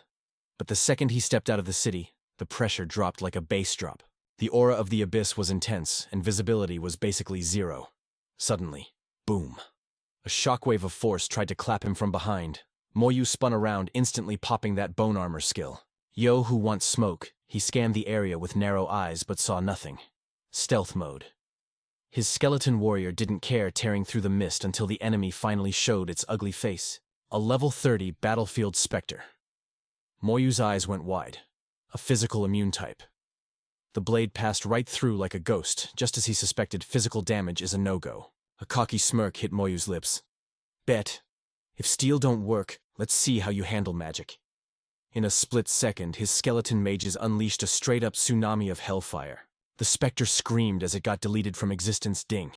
But the second he stepped out of the city, the pressure dropped like a bass drop. The aura of the abyss was intense, and visibility was basically zero. Suddenly, boom. A shockwave of force tried to clap him from behind. Moyu spun around, instantly popping that bone armor skill. Yo who wants smoke, he scanned the area with narrow eyes but saw nothing. Stealth mode. His skeleton warrior didn't care, tearing through the mist until the enemy finally showed its ugly face. A level 30 battlefield specter. Moyu's eyes went wide. A physical immune type. The blade passed right through like a ghost, just as he suspected physical damage is a no-go. A cocky smirk hit Moyu's lips. Bet. If steel don't work, let's see how you handle magic. In a split second, his skeleton mages unleashed a straight-up tsunami of hellfire. The specter screamed as it got deleted from existence. Ding.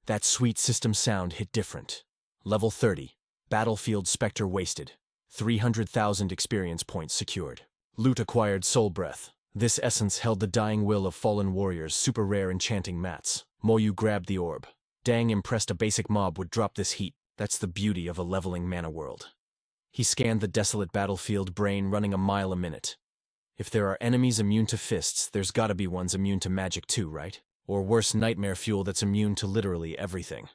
That sweet system sound hit different. Level 30. Battlefield specter wasted. 300,000 experience points secured. Loot acquired. Soul breath. This essence held the dying will of fallen warriors, super rare enchanting mats. Moyu grabbed the orb. Dang impressed a basic mob would drop this heat. That's the beauty of a leveling mana world. He scanned the desolate battlefield, brain running a mile a minute. If there are enemies immune to fists, there's gotta be ones immune to magic too, right? Or worse, nightmare fuel that's immune to literally everything.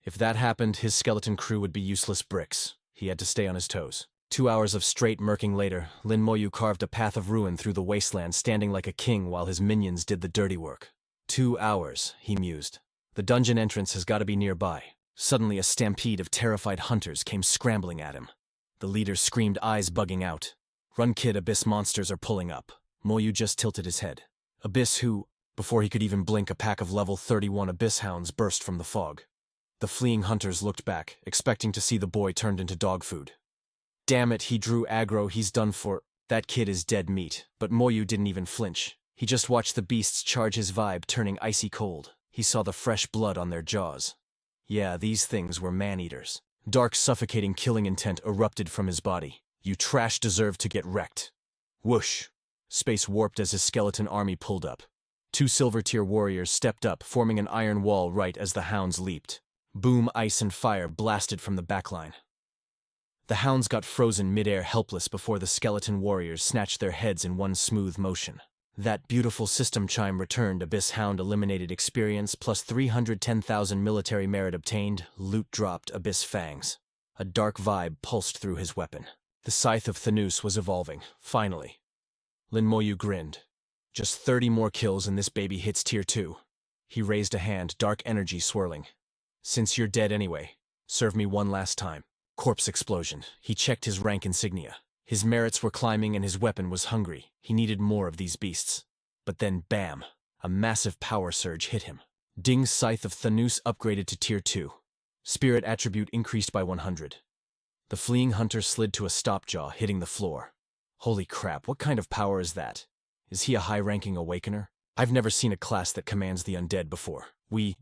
If that happened, his skeleton crew would be useless bricks. He had to stay on his toes. 2 hours of straight murking later, Lin Moyu carved a path of ruin through the wasteland, standing like a king while his minions did the dirty work. 2 hours, he mused. The dungeon entrance has gotta be nearby. Suddenly a stampede of terrified hunters came scrambling at him. The leader screamed, eyes bugging out. Run kid, abyss monsters are pulling up. Moyu just tilted his head. Abyss who? Before he could even blink, a pack of level 31 abyss hounds burst from the fog. The fleeing hunters looked back, expecting to see the boy turned into dog food. Damn it, he drew aggro, he's done for. That kid is dead meat. But Moyu didn't even flinch. He just watched the beasts charge his vibe, turning icy cold. He saw the fresh blood on their jaws. Yeah, these things were man-eaters. Dark, suffocating killing intent erupted from his body. You trash deserve to get wrecked. Whoosh. Space warped as his skeleton army pulled up. 2 silver-tier warriors stepped up, forming an iron wall right as the hounds leaped. Boom, ice and fire blasted from the backline. The hounds got frozen mid-air, helpless, before the skeleton warriors snatched their heads in one smooth motion. That beautiful system chime returned. Abyss hound eliminated. Experience plus 310,000 military merit obtained. Loot dropped. Abyss fangs. A dark vibe pulsed through his weapon. The scythe of Thanos was evolving, finally. Lin Moyu grinned. Just 30 more kills and this baby hits tier 2. He raised a hand, dark energy swirling. Since you're dead anyway, serve me one last time. Corpse explosion. He checked his rank insignia. His merits were climbing and his weapon was hungry. He needed more of these beasts. But then, bam! A massive power surge hit him. Ding's Scythe of Thanos upgraded to tier 2. Spirit attribute increased by 100. The fleeing hunter slid to a stopjaw, hitting the floor. Holy crap, what kind of power is that? Is he a high-ranking awakener? I've never seen a class that commands the undead before. We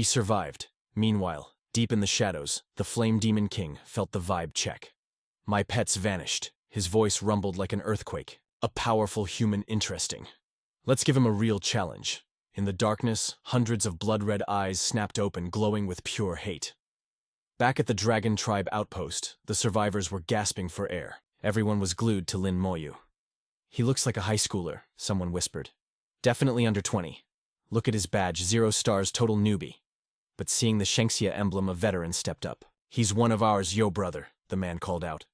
survived. Meanwhile, deep in the shadows, the Flame Demon King felt the vibe check. My pets vanished. His voice rumbled like an earthquake. A powerful human interesting. Let's give him a real challenge. In the darkness, hundreds of blood-red eyes snapped open, glowing with pure hate. Back at the Dragon Tribe outpost, the survivors were gasping for air. Everyone was glued to Lin Moyu. He looks like a high schooler, someone whispered. Definitely under 20. Look at his badge, 0 stars, total newbie. But seeing the Shengxia emblem, a veteran stepped up. He's one of ours, yo brother, the man called out.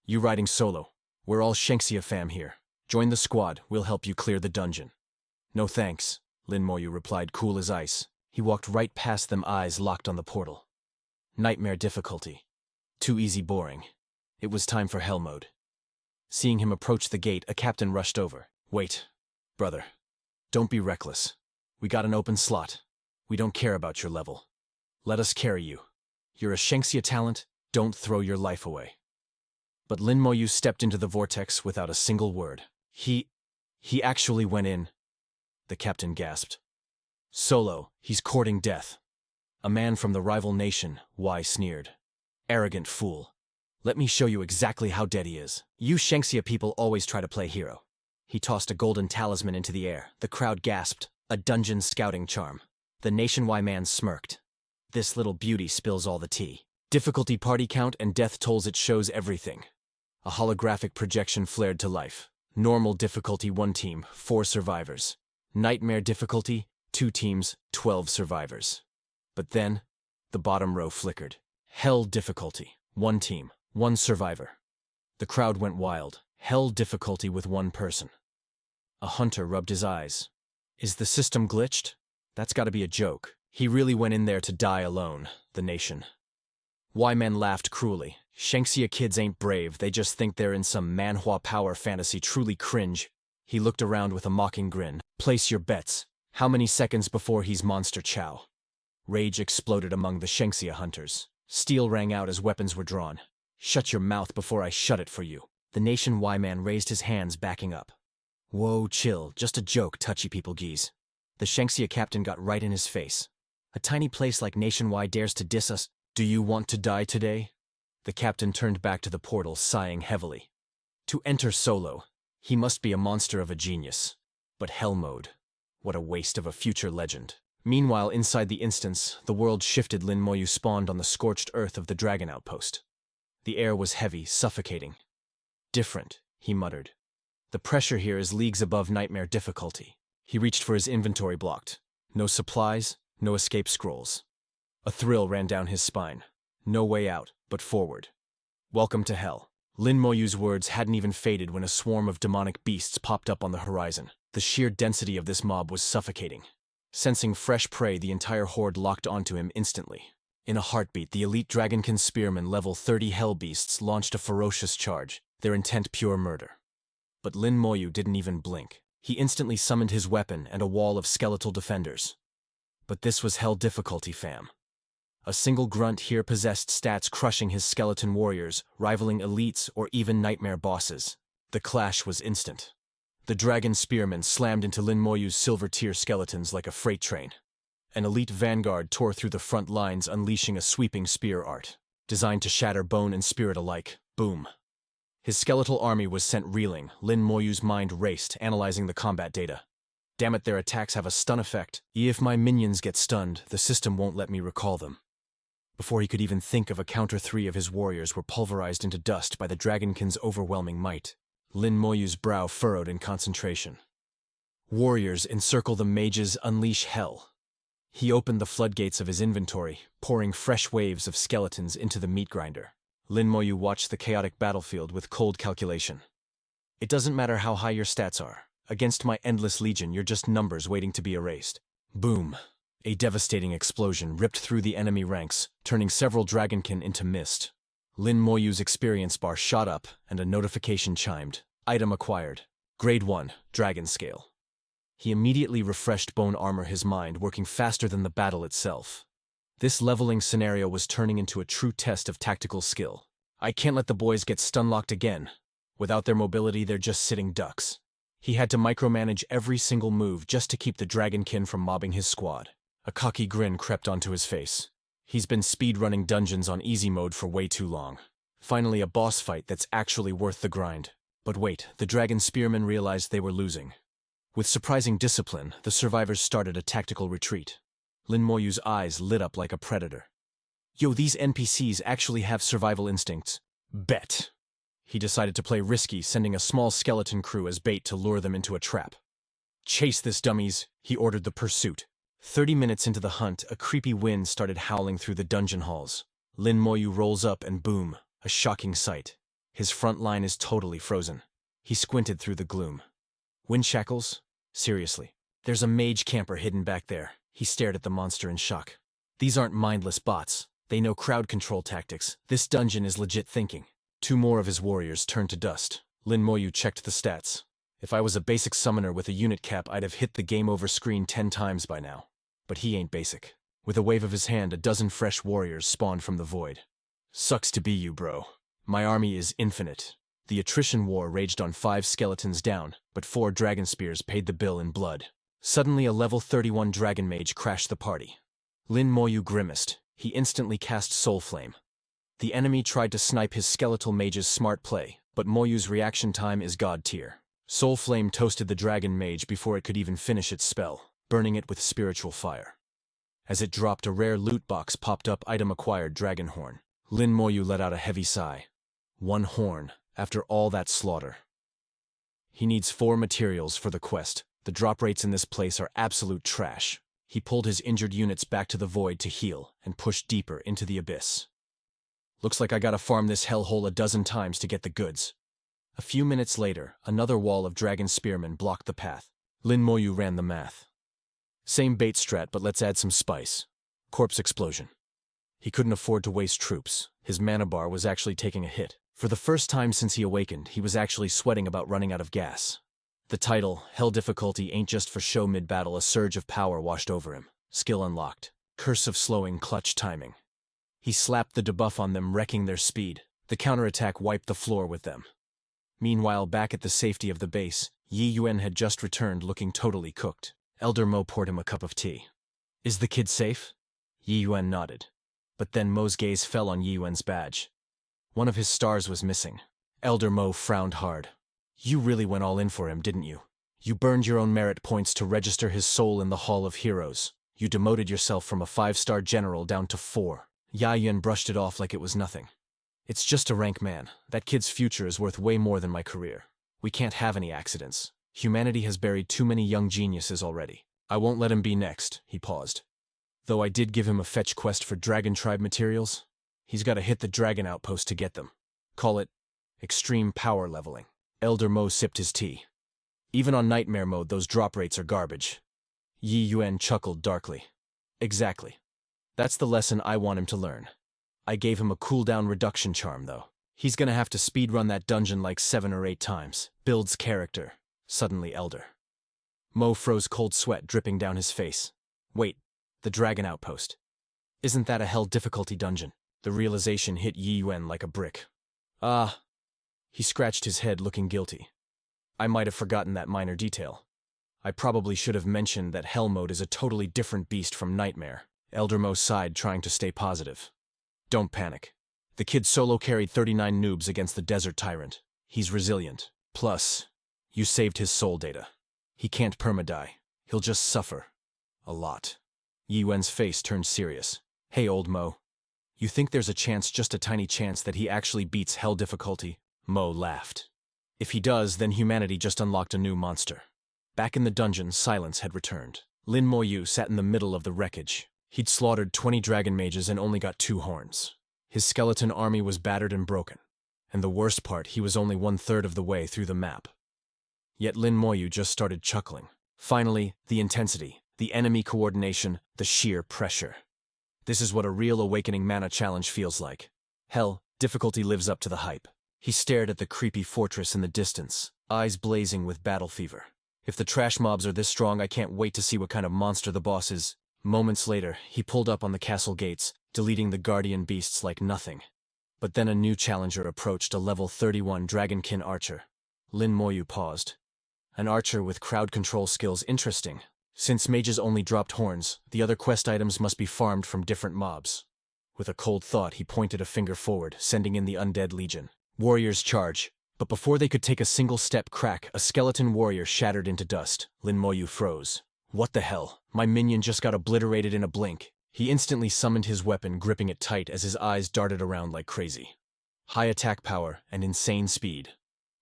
You riding solo. We're all Shengxia fam here. Join the squad, we'll help you clear the dungeon. No thanks, Lin Moyu replied, cool as ice. He walked right past them, eyes locked on the portal. Nightmare difficulty. Too easy, boring. It was time for hell mode. Seeing him approach the gate, a captain rushed over. Wait, brother. Don't be reckless. We got an open slot. We don't care about your level. Let us carry you. You're a Shengxia talent, don't throw your life away. But Lin Moyu stepped into the vortex without a single word. He actually went in. The captain gasped. Solo, he's courting death. A man from the rival nation, Y sneered. Arrogant fool. Let me show you exactly how dead he is. You Shengxia people always try to play hero. He tossed a golden talisman into the air. The crowd gasped. A dungeon scouting charm. The nation-Y man smirked. This little beauty spills all the tea. Difficulty party count and death tolls, it shows everything. A holographic projection flared to life. Normal difficulty, 1 team, 4 survivors. Nightmare difficulty, 2 teams, 12 survivors. But then, the bottom row flickered. Hell difficulty, 1 team, 1 survivor. The crowd went wild. Hell difficulty with 1 person. A hunter rubbed his eyes. Is the system glitched? That's gotta be a joke. He really went in there to die alone, the nation. Y-men laughed cruelly. Shengxia kids ain't brave, they just think they're in some Manhwa power fantasy, truly cringe. He looked around with a mocking grin. Place your bets. How many seconds before he's Monster Chow? Rage exploded among the Shengxia hunters. Steel rang out as weapons were drawn. Shut your mouth before I shut it for you. The nation Y-man raised his hands, backing up. Whoa, chill, just a joke, touchy people geese. The Shengxia captain got right in his face. A tiny place like Nation Y dares to diss us. Do you want to die today? The captain turned back to the portal, sighing heavily. To enter solo, he must be a monster of a genius. But hell mode, what a waste of a future legend. Meanwhile, inside the instance, the world shifted. Lin Moyu spawned on the scorched earth of the dragon outpost. The air was heavy, suffocating. Different, he muttered. The pressure here is leagues above nightmare difficulty. He reached for his inventory, blocked. No supplies, no escape scrolls. A thrill ran down his spine. No way out, but forward. Welcome to hell. Lin Moyu's words hadn't even faded when a swarm of demonic beasts popped up on the horizon. The sheer density of this mob was suffocating. Sensing fresh prey, the entire horde locked onto him instantly. In a heartbeat, the elite Dragonkin spearmen, level 30 hell beasts, launched a ferocious charge, their intent pure murder. But Lin Moyu didn't even blink. He instantly summoned his weapon and a wall of skeletal defenders. But this was hell difficulty, fam. A single grunt here possessed stats crushing his skeleton warriors, rivaling elites or even nightmare bosses. The clash was instant. The dragon spearmen slammed into Lin Moyu's silver-tier skeletons like a freight train. An elite vanguard tore through the front lines, unleashing a sweeping spear art, designed to shatter bone and spirit alike. Boom. His skeletal army was sent reeling. Lin Moyu's mind raced, analyzing the combat data. Damn it, their attacks have a stun effect. If my minions get stunned, the system won't let me recall them. Before he could even think of a counter, 3 of his warriors were pulverized into dust by the Dragonkin's overwhelming might. Lin Moyu's brow furrowed in concentration. Warriors encircle the mages, unleash hell. He opened the floodgates of his inventory, pouring fresh waves of skeletons into the meat grinder. Lin Moyu watched the chaotic battlefield with cold calculation. It doesn't matter how high your stats are. Against my endless legion, you're just numbers waiting to be erased. Boom. A devastating explosion ripped through the enemy ranks, turning several dragonkin into mist. Lin Moyu's experience bar shot up, and a notification chimed. Item acquired. Grade 1, Dragon Scale. He immediately refreshed bone armor, his mind working faster than the battle itself. This leveling scenario was turning into a true test of tactical skill. I can't let the boys get stun-locked again. Without their mobility, they're just sitting ducks. He had to micromanage every single move just to keep the dragonkin from mobbing his squad. A cocky grin crept onto his face. He's been speedrunning dungeons on easy mode for way too long. Finally, a boss fight that's actually worth the grind. But wait, the dragon spearmen realized they were losing. With surprising discipline, the survivors started a tactical retreat. Lin Moyu's eyes lit up like a predator. Yo, these NPCs actually have survival instincts. Bet. He decided to play risky, sending a small skeleton crew as bait to lure them into a trap. Chase this, dummies, he ordered the pursuit. 30 minutes into the hunt, a creepy wind started howling through the dungeon halls. Lin Moyu rolls up and boom, a shocking sight. His front line is totally frozen. He squinted through the gloom. Wind shackles? Seriously. There's a mage camper hidden back there. He stared at the monster in shock. These aren't mindless bots. They know crowd control tactics. This dungeon is legit thinking. 2 more of his warriors turned to dust. Lin Moyu checked the stats. If I was a basic summoner with a unit cap, I'd have hit the game over screen 10 times by now. But he ain't basic. With a wave of his hand, a dozen fresh warriors spawned from the void. Sucks to be you, bro. My army is infinite. The attrition war raged on 5 skeletons down, but 4 dragon spears paid the bill in blood. Suddenly, a level 31 dragon mage crashed the party. Lin Moyu grimaced. He instantly cast Soul Flame. The enemy tried to snipe his skeletal mage's smart play, but Moyu's reaction time is god tier. Soul Flame toasted the dragon mage before it could even finish its spell, burning it with spiritual fire. As it dropped, a rare loot box popped up. Item acquired, Dragon Horn. Lin Moyu let out a heavy sigh. 1 horn, after all that slaughter. He needs 4 materials for the quest. The drop rates in this place are absolute trash. He pulled his injured units back to the void to heal and pushed deeper into the abyss. Looks like I gotta farm this hellhole a dozen times to get the goods. A few minutes later, another wall of dragon spearmen blocked the path. Lin Moyu ran the math. Same bait strat, but let's add some spice. Corpse explosion. He couldn't afford to waste troops. His mana bar was actually taking a hit. For the first time since he awakened, he was actually sweating about running out of gas. The title, Hell Difficulty, ain't just for show mid-battle. A surge of power washed over him. Skill unlocked. Curse of slowing, clutch timing. He slapped the debuff on them, wrecking their speed. The counterattack wiped the floor with them. Meanwhile, back at the safety of the base, Yi Yuan had just returned looking totally cooked. Elder Mo poured him a cup of tea. Is the kid safe? Yi Yuan nodded. But then Mo's gaze fell on Yi Yuan's badge. One of his stars was missing. Elder Mo frowned hard. You really went all in for him, didn't you? You burned your own merit points to register his soul in the Hall of Heroes. You demoted yourself from a 5-star general down to 4. Yi Yuan brushed it off like it was nothing. It's just a rank man. That kid's future is worth way more than my career. We can't have any accidents. Humanity has buried too many young geniuses already. I won't let him be next, he paused. Though I did give him a fetch quest for Dragon Tribe materials. He's got to hit the Dragon Outpost to get them. Call it extreme power leveling. Elder Mo sipped his tea. Even on nightmare mode, those drop rates are garbage. Yi Yuan chuckled darkly. Exactly. That's the lesson I want him to learn. I gave him a cooldown reduction charm, though. He's gonna have to speedrun that dungeon like 7 or 8 times. Builds character. Suddenly Elder. Mo froze, cold sweat dripping down his face. Wait, the Dragon Outpost. Isn't that a hell difficulty dungeon? The realization hit Yi Yuan like a brick. Ah. He scratched his head, looking guilty. I might have forgotten that minor detail. I probably should have mentioned that Hell Mode is a totally different beast from Nightmare. Elder Mo sighed, trying to stay positive. Don't panic. The kid solo carried 39 noobs against the Desert Tyrant. He's resilient. Plus, you saved his soul data. He can't perma-die. He'll just suffer. A lot. Yi Yuan's face turned serious. Hey, old Mo. You think there's a chance, just a tiny chance, that he actually beats Hell difficulty? Mo laughed. If he does, then humanity just unlocked a new monster. Back in the dungeon, silence had returned. Lin Moyu sat in the middle of the wreckage. He'd slaughtered 20 dragon mages and only got 2 horns. His skeleton army was battered and broken. And the worst part, he was only 1/3 of the way through the map. Yet Lin Moyu just started chuckling. Finally, the intensity, the enemy coordination, the sheer pressure. This is what a real awakening mana challenge feels like. Hell, difficulty lives up to the hype. He stared at the creepy fortress in the distance, eyes blazing with battle fever. If the trash mobs are this strong, I can't wait to see what kind of monster the boss is. Moments later, he pulled up on the castle gates, deleting the guardian beasts like nothing. But then a new challenger approached, a level 31 Dragonkin archer. Lin Moyu paused. An archer with crowd control skills, interesting. Since mages only dropped horns, the other quest items must be farmed from different mobs. With a cold thought, he pointed a finger forward, sending in the undead legion. Warriors charge. But before they could take a single step, crack, a skeleton warrior shattered into dust. Lin Moyu froze. What the hell? My minion just got obliterated in a blink. He instantly summoned his weapon, gripping it tight as his eyes darted around like crazy. High attack power and insane speed.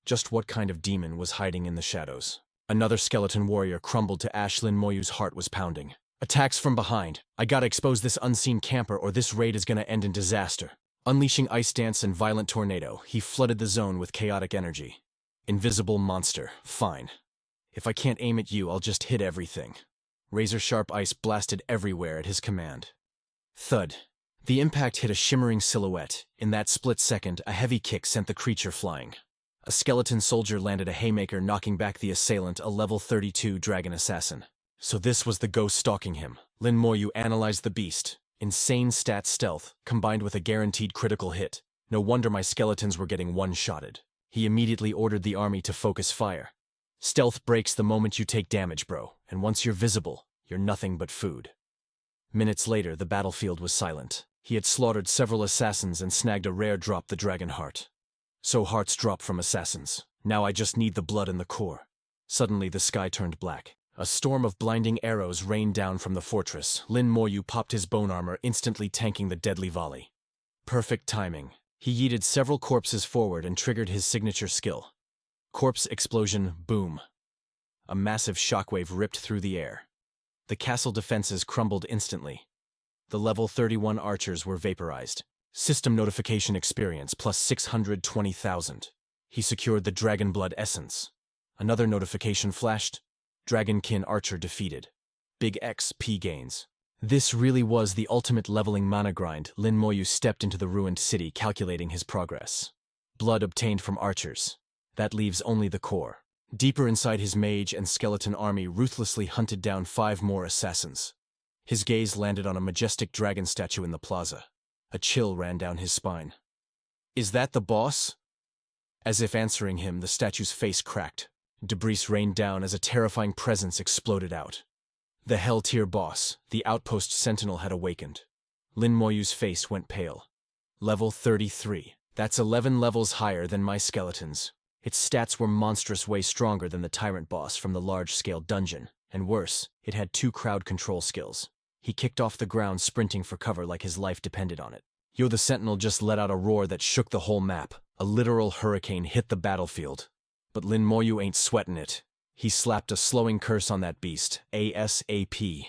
Just what kind of demon was hiding in the shadows? Another skeleton warrior crumbled to ash. Lin Moyu's heart was pounding. Attacks from behind. I gotta expose this unseen camper or this raid is gonna end in disaster. Unleashing Ice Dance and Violent Tornado, he flooded the zone with chaotic energy. Invisible monster. Fine. If I can't aim at you, I'll just hit everything. Razor-sharp ice blasted everywhere at his command. Thud. The impact hit a shimmering silhouette. In that split second, a heavy kick sent the creature flying. A skeleton soldier landed a haymaker, knocking back the assailant, a level 32 dragon assassin. So this was the ghost stalking him. Lin Moyu analyzed the beast. Insane stat stealth, combined with a guaranteed critical hit. No wonder my skeletons were getting one-shotted. He immediately ordered the army to focus fire. Stealth breaks the moment you take damage, bro, and once you're visible, you're nothing but food. Minutes later, the battlefield was silent. He had slaughtered several assassins and snagged a rare drop, the dragon heart. So hearts drop from assassins. Now I just need the blood in the core. Suddenly the sky turned black. A storm of blinding arrows rained down from the fortress. Lin Moyu popped his bone armor, instantly tanking the deadly volley. Perfect timing. He yeeted several corpses forward and triggered his signature skill. Corpse explosion, boom. A massive shockwave ripped through the air. The castle defenses crumbled instantly. The level 31 archers were vaporized. System notification experience plus 620,000. He secured the Dragon Blood essence. Another notification flashed. Dragonkin archer defeated. Big XP gains. This really was the ultimate leveling mana grind. Lin Moyu stepped into the ruined city, calculating his progress. Blood obtained from archers. That leaves only the core. Deeper inside, his mage and skeleton army ruthlessly hunted down 5 more assassins. His gaze landed on a majestic dragon statue in the plaza. A chill ran down his spine. Is that the boss? As if answering him, the statue's face cracked. Debris rained down as a terrifying presence exploded out. The Hell-tier boss, the outpost sentinel, had awakened. Lin Moyu's face went pale. Level 33. That's 11 levels higher than my skeletons. Its stats were monstrous, way stronger than the tyrant boss from the large-scale dungeon. And worse, it had 2 crowd control skills. He kicked off the ground, sprinting for cover like his life depended on it. Yo, the sentinel just let out a roar that shook the whole map. A literal hurricane hit the battlefield. But Lin Moyu ain't sweating it. He slapped a slowing curse on that beast, ASAP.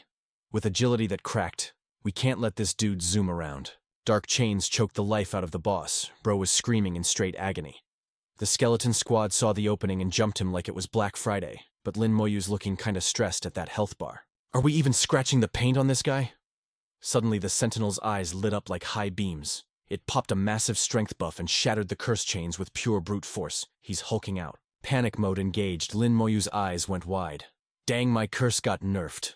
With agility that cracked. We can't let this dude zoom around. Dark chains choked the life out of the boss. Bro was screaming in straight agony. The skeleton squad saw the opening and jumped him like it was Black Friday, but Lin Moyu's looking kinda stressed at that health bar. Are we even scratching the paint on this guy? Suddenly the sentinel's eyes lit up like high beams. It popped a massive strength buff and shattered the curse chains with pure brute force. He's hulking out. Panic mode engaged. Lin Moyu's eyes went wide. Dang, my curse got nerfed.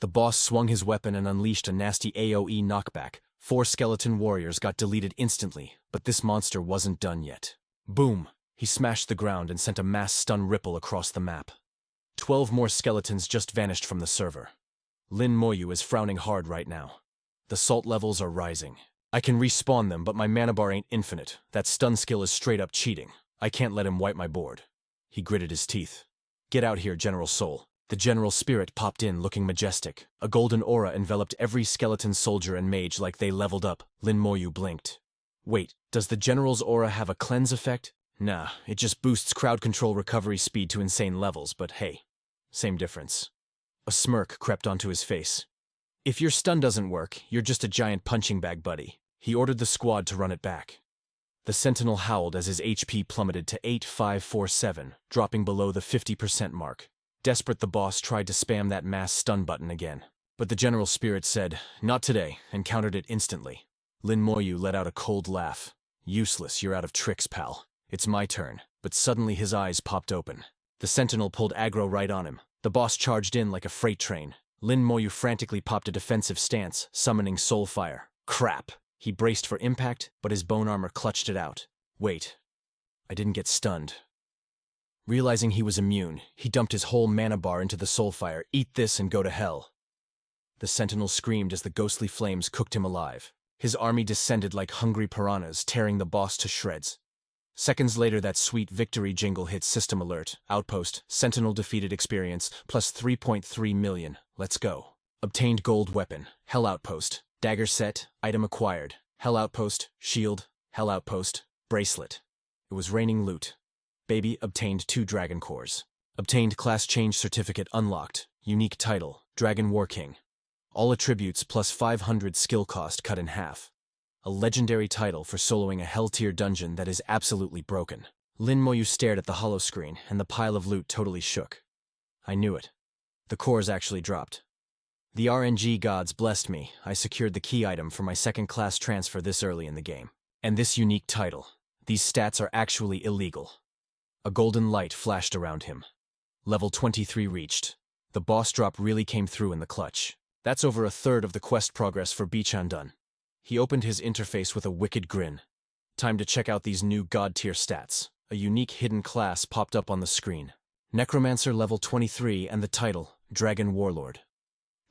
The boss swung his weapon and unleashed a nasty AoE knockback. 4 skeleton warriors got deleted instantly, but this monster wasn't done yet. Boom! He smashed the ground and sent a mass stun ripple across the map. 12 more skeletons just vanished from the server. Lin Moyu is frowning hard right now. The salt levels are rising. I can respawn them, but my mana bar ain't infinite. That stun skill is straight up cheating. I can't let him wipe my board. He gritted his teeth. Get out here, General Soul. The General Spirit popped in, looking majestic. A golden aura enveloped every skeleton soldier and mage like they leveled up. Lin Moyu blinked. Wait, does the General's aura have a cleanse effect? Nah, it just boosts crowd control recovery speed to insane levels, but hey, same difference. A smirk crept onto his face. If your stun doesn't work, you're just a giant punching bag, buddy. He ordered the squad to run it back. The sentinel howled as his HP plummeted to 8547, dropping below the 50% mark. Desperate, the boss tried to spam that mass stun button again. But the general spirit said, "Not today," and countered it instantly. Lin Moyu let out a cold laugh. "Useless, you're out of tricks, pal. It's my turn." But suddenly his eyes popped open. The sentinel pulled aggro right on him. The boss charged in like a freight train. Lin Moyu frantically popped a defensive stance, summoning soul fire. Crap! He braced for impact, but his bone armor clutched it out. Wait. I didn't get stunned. Realizing he was immune, he dumped his whole mana bar into the soul fire. "Eat this and go to hell." The sentinel screamed as the ghostly flames cooked him alive. His army descended like hungry piranhas, tearing the boss to shreds. Seconds later, that sweet victory jingle hit system alert. Outpost, sentinel defeated experience, plus 3.3 million. Let's go. Obtained gold weapon. Hell Outpost. Dagger set. Item acquired. Hell Outpost. Shield. Hell Outpost. Bracelet. It was raining loot. Baby obtained 2 dragon cores. Obtained class change certificate unlocked. Unique title. Dragon War King. All attributes plus 500 skill cost cut in half. A legendary title for soloing a hell-tier dungeon that is absolutely broken. Lin Moyu stared at the hollow screen, and the pile of loot totally shook. I knew it. The cores actually dropped. The RNG gods blessed me. I secured the key item for my second-class transfer this early in the game. And this unique title. These stats are actually illegal. A golden light flashed around him. Level 23 reached. The boss drop really came through in the clutch. That's over a third of the quest progress for Bichan done. He opened his interface with a wicked grin. Time to check out these new god-tier stats. A unique hidden class popped up on the screen. Necromancer level 23 and the title, Dragon Warlord.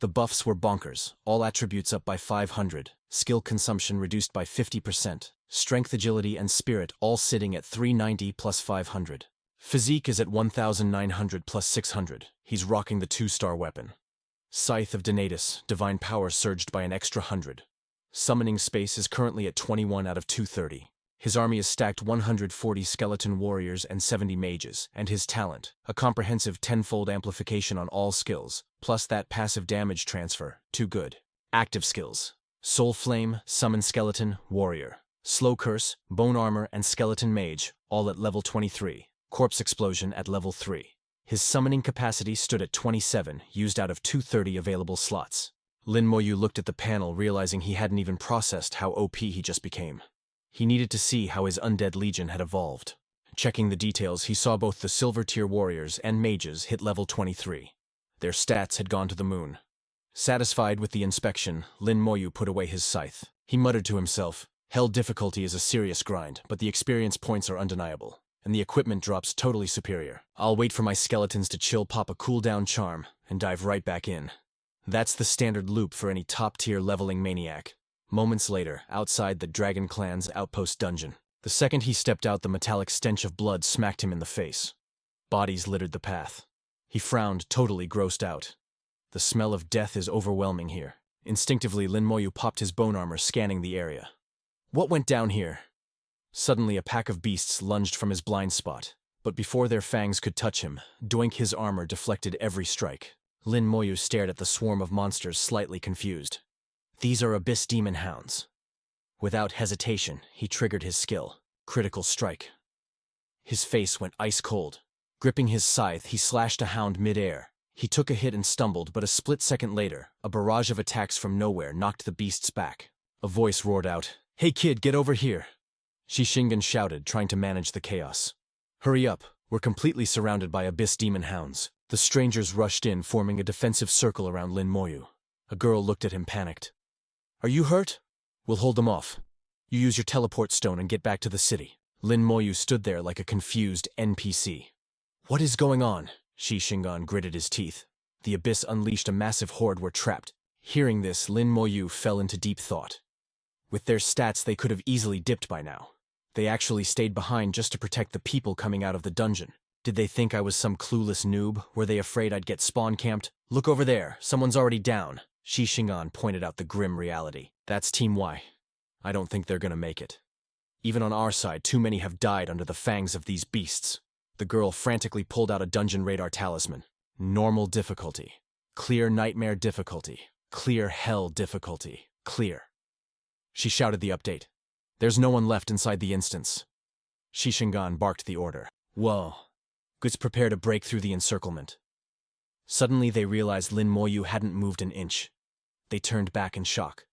The buffs were bonkers, all attributes up by 500, skill consumption reduced by 50%, strength, agility, and spirit all sitting at 390 plus 500. Physique is at 1900 plus 600. He's rocking the 2-star weapon. Scythe of Donatus, divine power surged by an extra 100. Summoning space is currently at 21 out of 230. His army is stacked 140 skeleton warriors and 70 mages, and his talent, a comprehensive 10-fold amplification on all skills, plus that passive damage transfer, too good. Active skills: Soul Flame, Summon Skeleton, Warrior. Slow Curse, Bone Armor, and Skeleton Mage, all at level 23. Corpse Explosion at level 3. His summoning capacity stood at 27, used out of 230 available slots. Lin Moyu looked at the panel, realizing he hadn't even processed how OP he just became. He needed to see how his undead legion had evolved. Checking the details, he saw both the silver-tier warriors and mages hit level 23. Their stats had gone to the moon. Satisfied with the inspection, Lin Moyu put away his scythe. He muttered to himself, "Hell difficulty is a serious grind, but the experience points are undeniable, and the equipment drops totally superior. I'll wait for my skeletons to chill, pop a cooldown charm, and dive right back in." That's the standard loop for any top-tier leveling maniac. Moments later, outside the Dragon Clan's outpost dungeon. The second he stepped out, the metallic stench of blood smacked him in the face. Bodies littered the path. He frowned, totally grossed out. The smell of death is overwhelming here. Instinctively, Lin Moyu popped his bone armor, scanning the area. What went down here? Suddenly, a pack of beasts lunged from his blind spot. But before their fangs could touch him, doink, his armor deflected every strike. Lin Moyu stared at the swarm of monsters, slightly confused. These are Abyss Demon Hounds. Without hesitation, he triggered his skill. Critical strike. His face went ice cold. Gripping his scythe, he slashed a hound mid-air. He took a hit and stumbled, but a split second later, a barrage of attacks from nowhere knocked the beasts back. A voice roared out, "Hey kid, get over here!" Shishingen shouted, trying to manage the chaos. "Hurry up, we're completely surrounded by Abyss Demon Hounds." The strangers rushed in, forming a defensive circle around Lin Moyu. A girl looked at him, panicked. "Are you hurt? We'll hold them off. You use your teleport stone and get back to the city." Lin Moyu stood there like a confused NPC. "What is going on?" Shishingen gritted his teeth. The Abyss unleashed a massive horde were trapped. Hearing this, Lin Moyu fell into deep thought. With their stats, they could have easily dipped by now. They actually stayed behind just to protect the people coming out of the dungeon. Did they think I was some clueless noob? Were they afraid I'd get spawn-camped? "Look over there, someone's already down." Shishingen pointed out the grim reality. "That's Team Y. I don't think they're gonna make it. Even on our side, too many have died under the fangs of these beasts." The girl frantically pulled out a dungeon radar talisman. Normal difficulty. Clear nightmare difficulty. Clear hell difficulty. Clear. She shouted the update. There's no one left inside the instance. Shishingan barked the order. Whoa. Goods prepare to break through the encirclement. Suddenly they realized Lin Moyu hadn't moved an inch. They turned back in shock.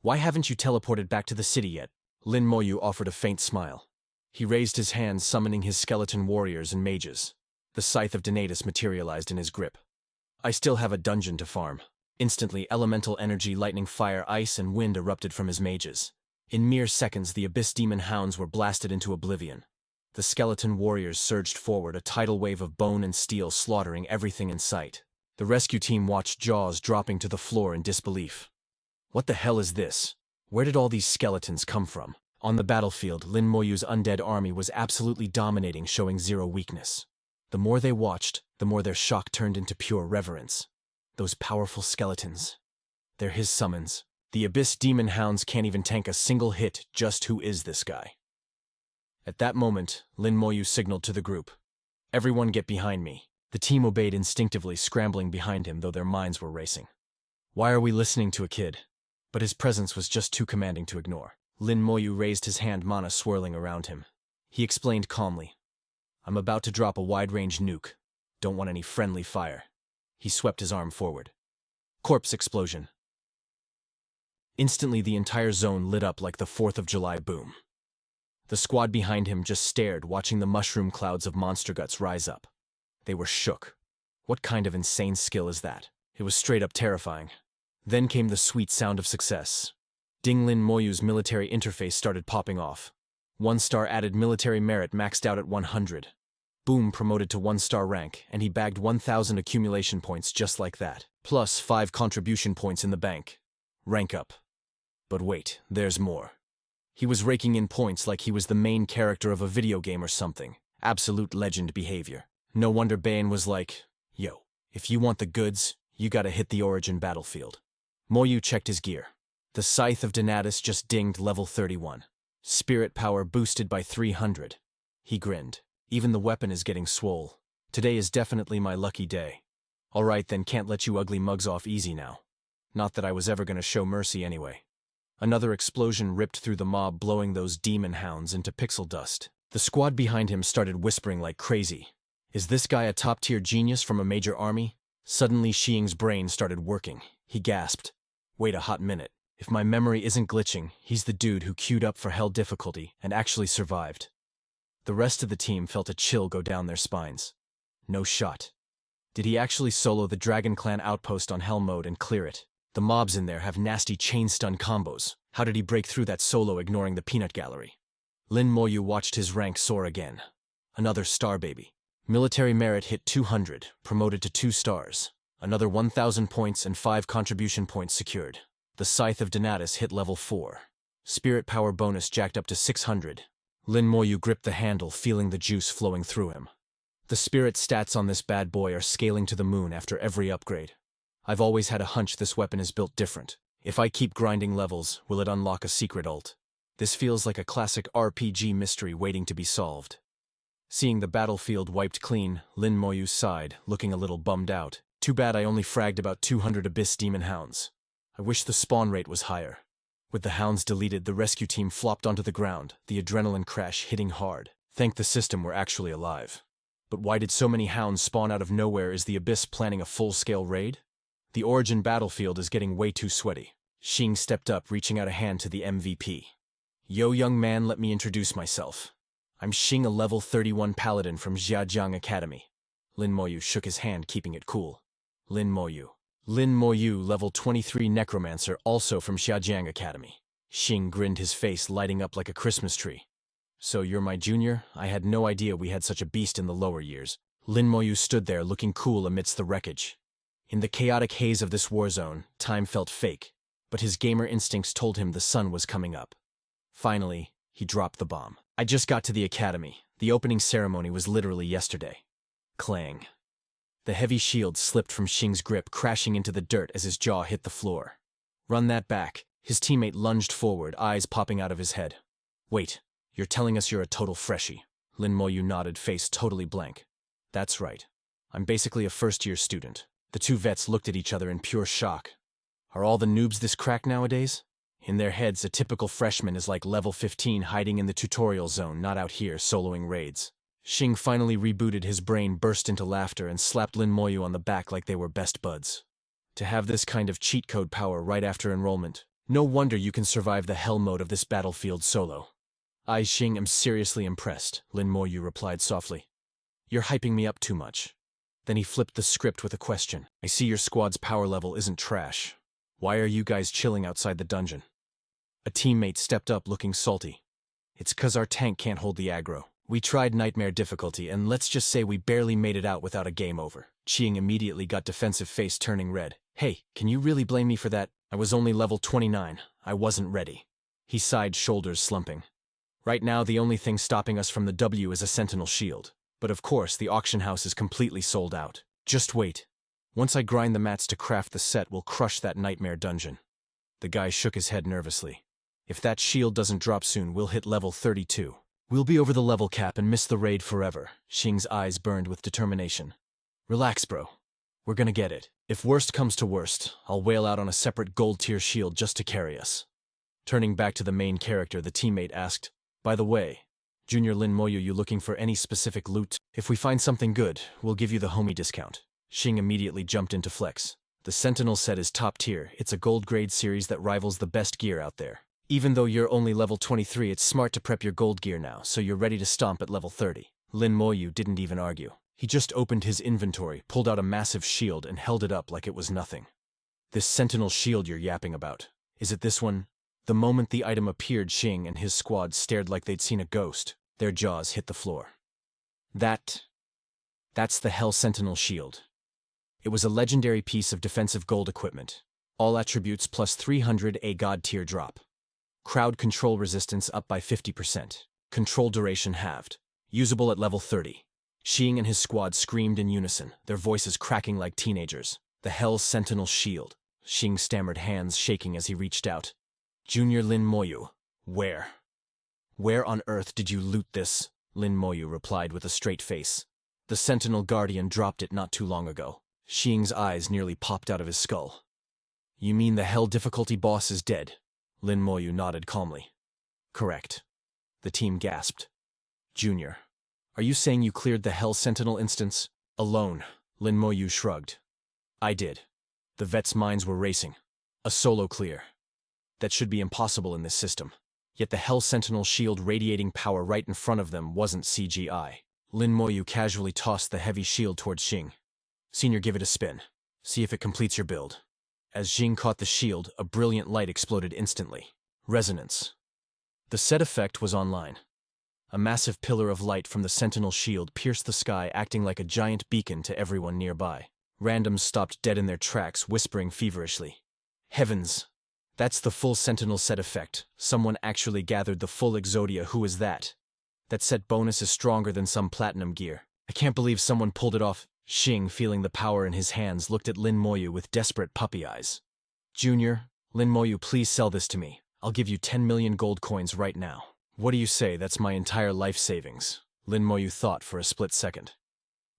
Why haven't you teleported back to the city yet? Lin Moyu offered a faint smile. He raised his hands, summoning his skeleton warriors and mages. The scythe of Donatus materialized in his grip. I still have a dungeon to farm. Instantly, elemental energy, lightning, fire, ice, and wind erupted from his mages. In mere seconds, the Abyss Demon Hounds were blasted into oblivion. The skeleton warriors surged forward, a tidal wave of bone and steel slaughtering everything in sight. The rescue team watched, jaws dropping to the floor in disbelief. What the hell is this? Where did all these skeletons come from? On the battlefield, Lin Moyu's undead army was absolutely dominating, showing zero weakness. The more they watched, the more their shock turned into pure reverence. Those powerful skeletons. They're his summons. The Abyss Demon Hounds can't even tank a single hit. Just who is this guy? At that moment, Lin Moyu signaled to the group. Everyone get behind me. The team obeyed instinctively, scrambling behind him, though their minds were racing. Why are we listening to a kid? But his presence was just too commanding to ignore. Lin Moyu raised his hand, mana swirling around him. He explained calmly. I'm about to drop a wide-range nuke. Don't want any friendly fire. He swept his arm forward. Corpse explosion. Instantly, the entire zone lit up like the 4th of July boom. The squad behind him just stared, watching the mushroom clouds of monster guts rise up. They were shook. What kind of insane skill is that? It was straight up terrifying. Then came the sweet sound of success. Ding. Lin Moyu's military interface started popping off. 1-star added military merit maxed out at 100. Boom, promoted to 1-star rank, and he bagged 1,000 accumulation points just like that. Plus 5 contribution points in the bank. Rank up. But wait, there's more. He was raking in points like he was the main character of a video game or something. Absolute legend behavior. No wonder Bain was like, yo, if you want the goods, you gotta hit the origin battlefield. Moyu checked his gear. The Scythe of Donatus just dinged level 31. Spirit power boosted by 300. He grinned. Even the weapon is getting swole. Today is definitely my lucky day. Alright then, can't let you ugly mugs off easy now. Not that I was ever gonna show mercy anyway. Another explosion ripped through the mob, blowing those demon hounds into pixel dust. The squad behind him started whispering like crazy. Is this guy a top-tier genius from a major army? Suddenly Xing's brain started working. He gasped. Wait a hot minute. If my memory isn't glitching, he's the dude who queued up for hell difficulty and actually survived. The rest of the team felt a chill go down their spines. No shot. Did he actually solo the Dragon Clan outpost on hell mode and clear it? The mobs in there have nasty chain stun combos. How did he break through that solo ignoring the peanut gallery? Lin Moyu watched his rank soar again. Another star baby. Military merit hit 200, promoted to 2 stars. Another 1,000 points and 5 contribution points secured. The Scythe of Donatus hit level 4. Spirit power bonus jacked up to 600. Lin Moyu gripped the handle, feeling the juice flowing through him. The spirit stats on this bad boy are scaling to the moon after every upgrade. I've always had a hunch this weapon is built different. If I keep grinding levels, will it unlock a secret ult? This feels like a classic RPG mystery waiting to be solved. Seeing the battlefield wiped clean, Lin Moyu sighed, looking a little bummed out. Too bad I only fragged about 200 Abyss Demon Hounds. I wish the spawn rate was higher. With the hounds deleted, the rescue team flopped onto the ground, the adrenaline crash hitting hard. Thank the system we're actually alive. But why did so many hounds spawn out of nowhere? Is the Abyss planning a full-scale raid? The origin battlefield is getting way too sweaty. Xing stepped up, reaching out a hand to the MVP. Yo, young man, let me introduce myself. I'm Xing, a level 31 paladin from Jiajiang Academy. Lin Moyu shook his hand, keeping it cool. Lin Moyu, level 23 necromancer, also from Jiajiang Academy. Xing grinned, his face lighting up like a Christmas tree. So you're my junior? I had no idea we had such a beast in the lower years. Lin Moyu stood there looking cool amidst the wreckage. In the chaotic haze of this war zone, time felt fake, but his gamer instincts told him the sun was coming up. Finally, he dropped the bomb. I just got to the academy. The opening ceremony was literally yesterday. Clang. The heavy shield slipped from Xing's grip, crashing into the dirt as his jaw hit the floor. Run that back. His teammate lunged forward, eyes popping out of his head. Wait, you're telling us you're a total freshie? Lin Moyu nodded, face totally blank. That's right. I'm basically a first-year student. The two vets looked at each other in pure shock. Are all the noobs this crack nowadays? In their heads, a typical freshman is like level 15 hiding in the tutorial zone, not out here soloing raids. Xing finally rebooted, his brain burst into laughter and slapped Lin Moyu on the back like they were best buds. To have this kind of cheat code power right after enrollment, no wonder you can survive the hell mode of this battlefield solo. I, Xing, am seriously impressed, Lin Moyu replied softly. You're hyping me up too much. Then he flipped the script with a question. I see your squad's power level isn't trash. Why are you guys chilling outside the dungeon? A teammate stepped up looking salty. It's 'cause our tank can't hold the aggro. We tried nightmare difficulty and let's just say we barely made it out without a game over. Xing immediately got defensive, face turning red. Hey, can you really blame me for that? I was only level 29. I wasn't ready. He sighed, shoulders slumping. Right now the only thing stopping us from the W is a sentinel shield. But of course the auction house is completely sold out. Just wait. Once I grind the mats to craft the set, we'll crush that nightmare dungeon. The guy shook his head nervously. If that shield doesn't drop soon, we'll hit level 32. We'll be over the level cap and miss the raid forever. Xing's eyes burned with determination. Relax, bro. We're gonna get it. If worst comes to worst, I'll wail out on a separate gold tier shield just to carry us. Turning back to the main character, the teammate asked, by the way, Junior Lin Moyu, you looking for any specific loot? If we find something good, we'll give you the homie discount. Xing immediately jumped into flex. The Sentinel set is top tier. It's a gold grade series that rivals the best gear out there. Even though you're only level 23, it's smart to prep your gold gear now, so you're ready to stomp at level 30. Lin Moyu didn't even argue. He just opened his inventory, pulled out a massive shield, and held it up like it was nothing. This Sentinel shield you're yapping about, is it this one? The moment the item appeared, Xing and his squad stared like they'd seen a ghost. Their jaws hit the floor. That's the Hell Sentinel shield. It was a legendary piece of defensive gold equipment. All attributes plus 300 a god tier drop. Crowd control resistance up by 50%. Control duration halved. Usable at level 30. Xing and his squad screamed in unison, their voices cracking like teenagers. The Hell Sentinel shield. Xing stammered, hands shaking as he reached out. Junior Lin Moyu, where? Where on earth did you loot this? Lin Moyu replied with a straight face. The Sentinel Guardian dropped it not too long ago. Xing's eyes nearly popped out of his skull. You mean the Hell difficulty boss is dead? Lin Moyu nodded calmly. Correct. The team gasped. Junior, are you saying you cleared the Hell Sentinel instance? Alone, Lin Moyu shrugged. I did. The vets' minds were racing. A solo clear. That should be impossible in this system. Yet the Hell Sentinel shield radiating power right in front of them wasn't CGI. Lin Moyu casually tossed the heavy shield towards Xing. Senior, give it a spin. See if it completes your build. As Xing caught the shield, a brilliant light exploded instantly. Resonance. The set effect was online. A massive pillar of light from the Sentinel shield pierced the sky, acting like a giant beacon to everyone nearby. Randoms stopped dead in their tracks, whispering feverishly. Heavens! That's the full Sentinel set effect. Someone actually gathered the full Exodia. Who is that? That set bonus is stronger than some platinum gear. I can't believe someone pulled it off. Xing, feeling the power in his hands, looked at Lin Moyu with desperate puppy eyes. Junior, Lin Moyu, please sell this to me. I'll give you 10 million gold coins right now. What do you say? That's my entire life savings. Lin Moyu thought for a split second.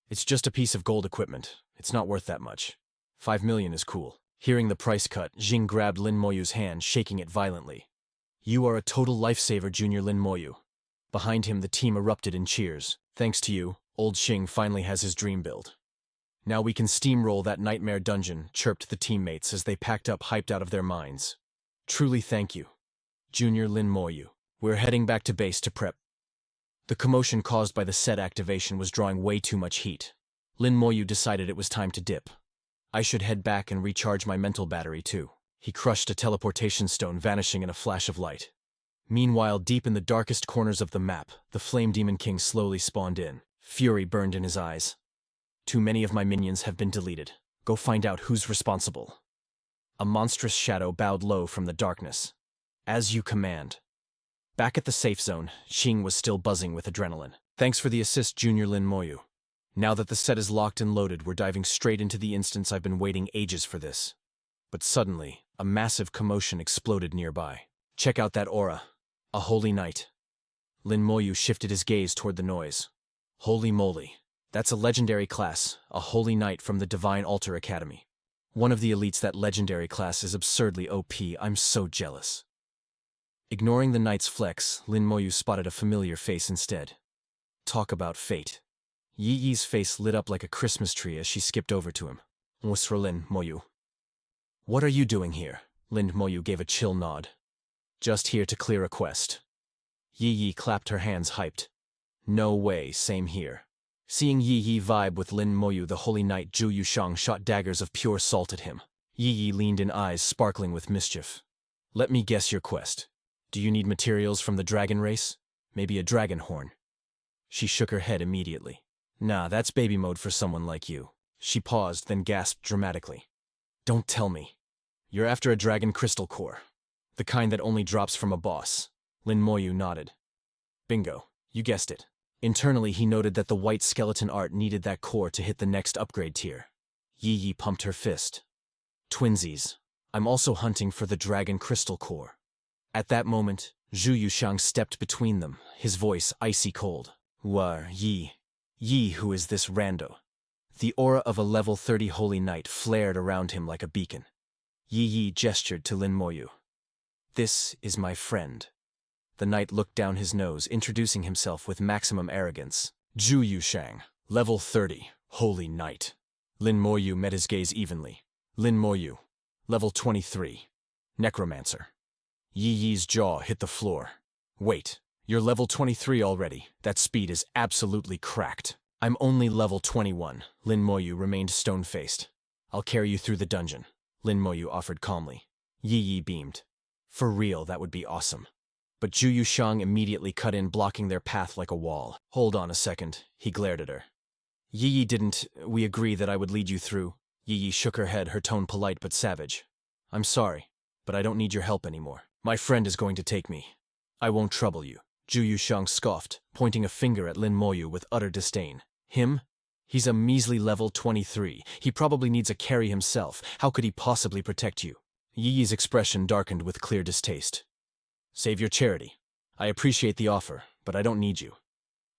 It's just a piece of gold equipment. It's not worth that much. 5 million is cool. Hearing the price cut, Xing grabbed Lin Moyu's hand, shaking it violently. You are a total lifesaver, Junior Lin Moyu. Behind him, the team erupted in cheers. Thanks to you, old Xing finally has his dream build. Now we can steamroll that nightmare dungeon, chirped the teammates as they packed up, hyped out of their minds. Truly thank you, Junior Lin Moyu. We're heading back to base to prep. The commotion caused by the set activation was drawing way too much heat. Lin Moyu decided it was time to dip. I should head back and recharge my mental battery too. He crushed a teleportation stone, vanishing in a flash of light. Meanwhile, deep in the darkest corners of the map, the Flame Demon King slowly spawned in. Fury burned in his eyes. Too many of my minions have been deleted. Go find out who's responsible. A monstrous shadow bowed low from the darkness. As you command. Back at the safe zone, Xing was still buzzing with adrenaline. Thanks for the assist, Junior Lin Moyu. Now that the set is locked and loaded, we're diving straight into the instance. I've been waiting ages for this. But suddenly, a massive commotion exploded nearby. Check out that aura. A holy knight. Lin Moyu shifted his gaze toward the noise. Holy moly. That's a legendary class, a holy knight from the Divine Altar Academy. One of the elites. That legendary class is absurdly OP. I'm so jealous. Ignoring the knight's flex, Lin Moyu spotted a familiar face instead. Talk about fate. Yi Yi's face lit up like a Christmas tree as she skipped over to him. What's Lin Moyu? What are you doing here? Lin Moyu gave a chill nod. Just here to clear a quest. Yi Yi clapped her hands hyped. No way, same here. Seeing Yi Yi vibe with Lin Moyu, the holy knight Zhu Yushang shot daggers of pure salt at him. Yi Yi leaned in, eyes sparkling with mischief. Let me guess your quest. Do you need materials from the dragon race? Maybe a dragon horn? She shook her head immediately. Nah, that's baby mode for someone like you. She paused, then gasped dramatically. Don't tell me. You're after a dragon crystal core. The kind that only drops from a boss. Lin Moyu nodded. Bingo, you guessed it. Internally, he noted that the white skeleton art needed that core to hit the next upgrade tier. Yi Yi pumped her fist. Twinsies. I'm also hunting for the dragon crystal core. At that moment, Zhu Yushang stepped between them, his voice icy cold. Yi. Yi, who is this rando? The aura of a level 30 holy knight flared around him like a beacon. Yi Yi gestured to Lin Moyu. This is my friend. The knight looked down his nose, introducing himself with maximum arrogance. Zhu Yushang, level 30, holy knight. Lin Moyu met his gaze evenly. Lin Moyu, level 23, necromancer. Yi Yi's jaw hit the floor. Wait, you're level 23 already. That speed is absolutely cracked. I'm only level 21. Lin Moyu remained stone-faced. I'll carry you through the dungeon, Lin Moyu offered calmly. Yi Yi beamed. For real, that would be awesome. But Zhu Yushang immediately cut in, blocking their path like a wall. Hold on a second, he glared at her. Yi Yi didn't. We agree that I would lead you through. Yi Yi shook her head, her tone polite but savage. I'm sorry, but I don't need your help anymore. My friend is going to take me. I won't trouble you. Zhu Yushang scoffed, pointing a finger at Lin Moyu with utter disdain. Him? He's a measly level 23. He probably needs a carry himself. How could he possibly protect you? Yi Yi's expression darkened with clear distaste. Save your charity. I appreciate the offer, but I don't need you.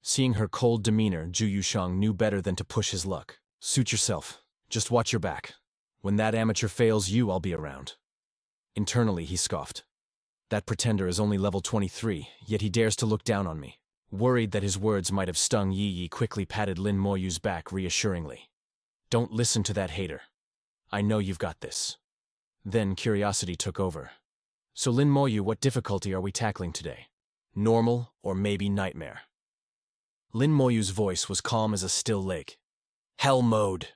Seeing her cold demeanor, Zhu Yushang knew better than to push his luck. Suit yourself. Just watch your back. When that amateur fails you, I'll be around. Internally, he scoffed. That pretender is only level 23, yet he dares to look down on me. Worried that his words might have stung, Yi Yi quickly patted Lin Moyu's back reassuringly. Don't listen to that hater. I know you've got this. Then curiosity took over. So Lin Moyu, what difficulty are we tackling today? Normal or maybe nightmare? Lin Moyu's voice was calm as a still lake. Hell mode.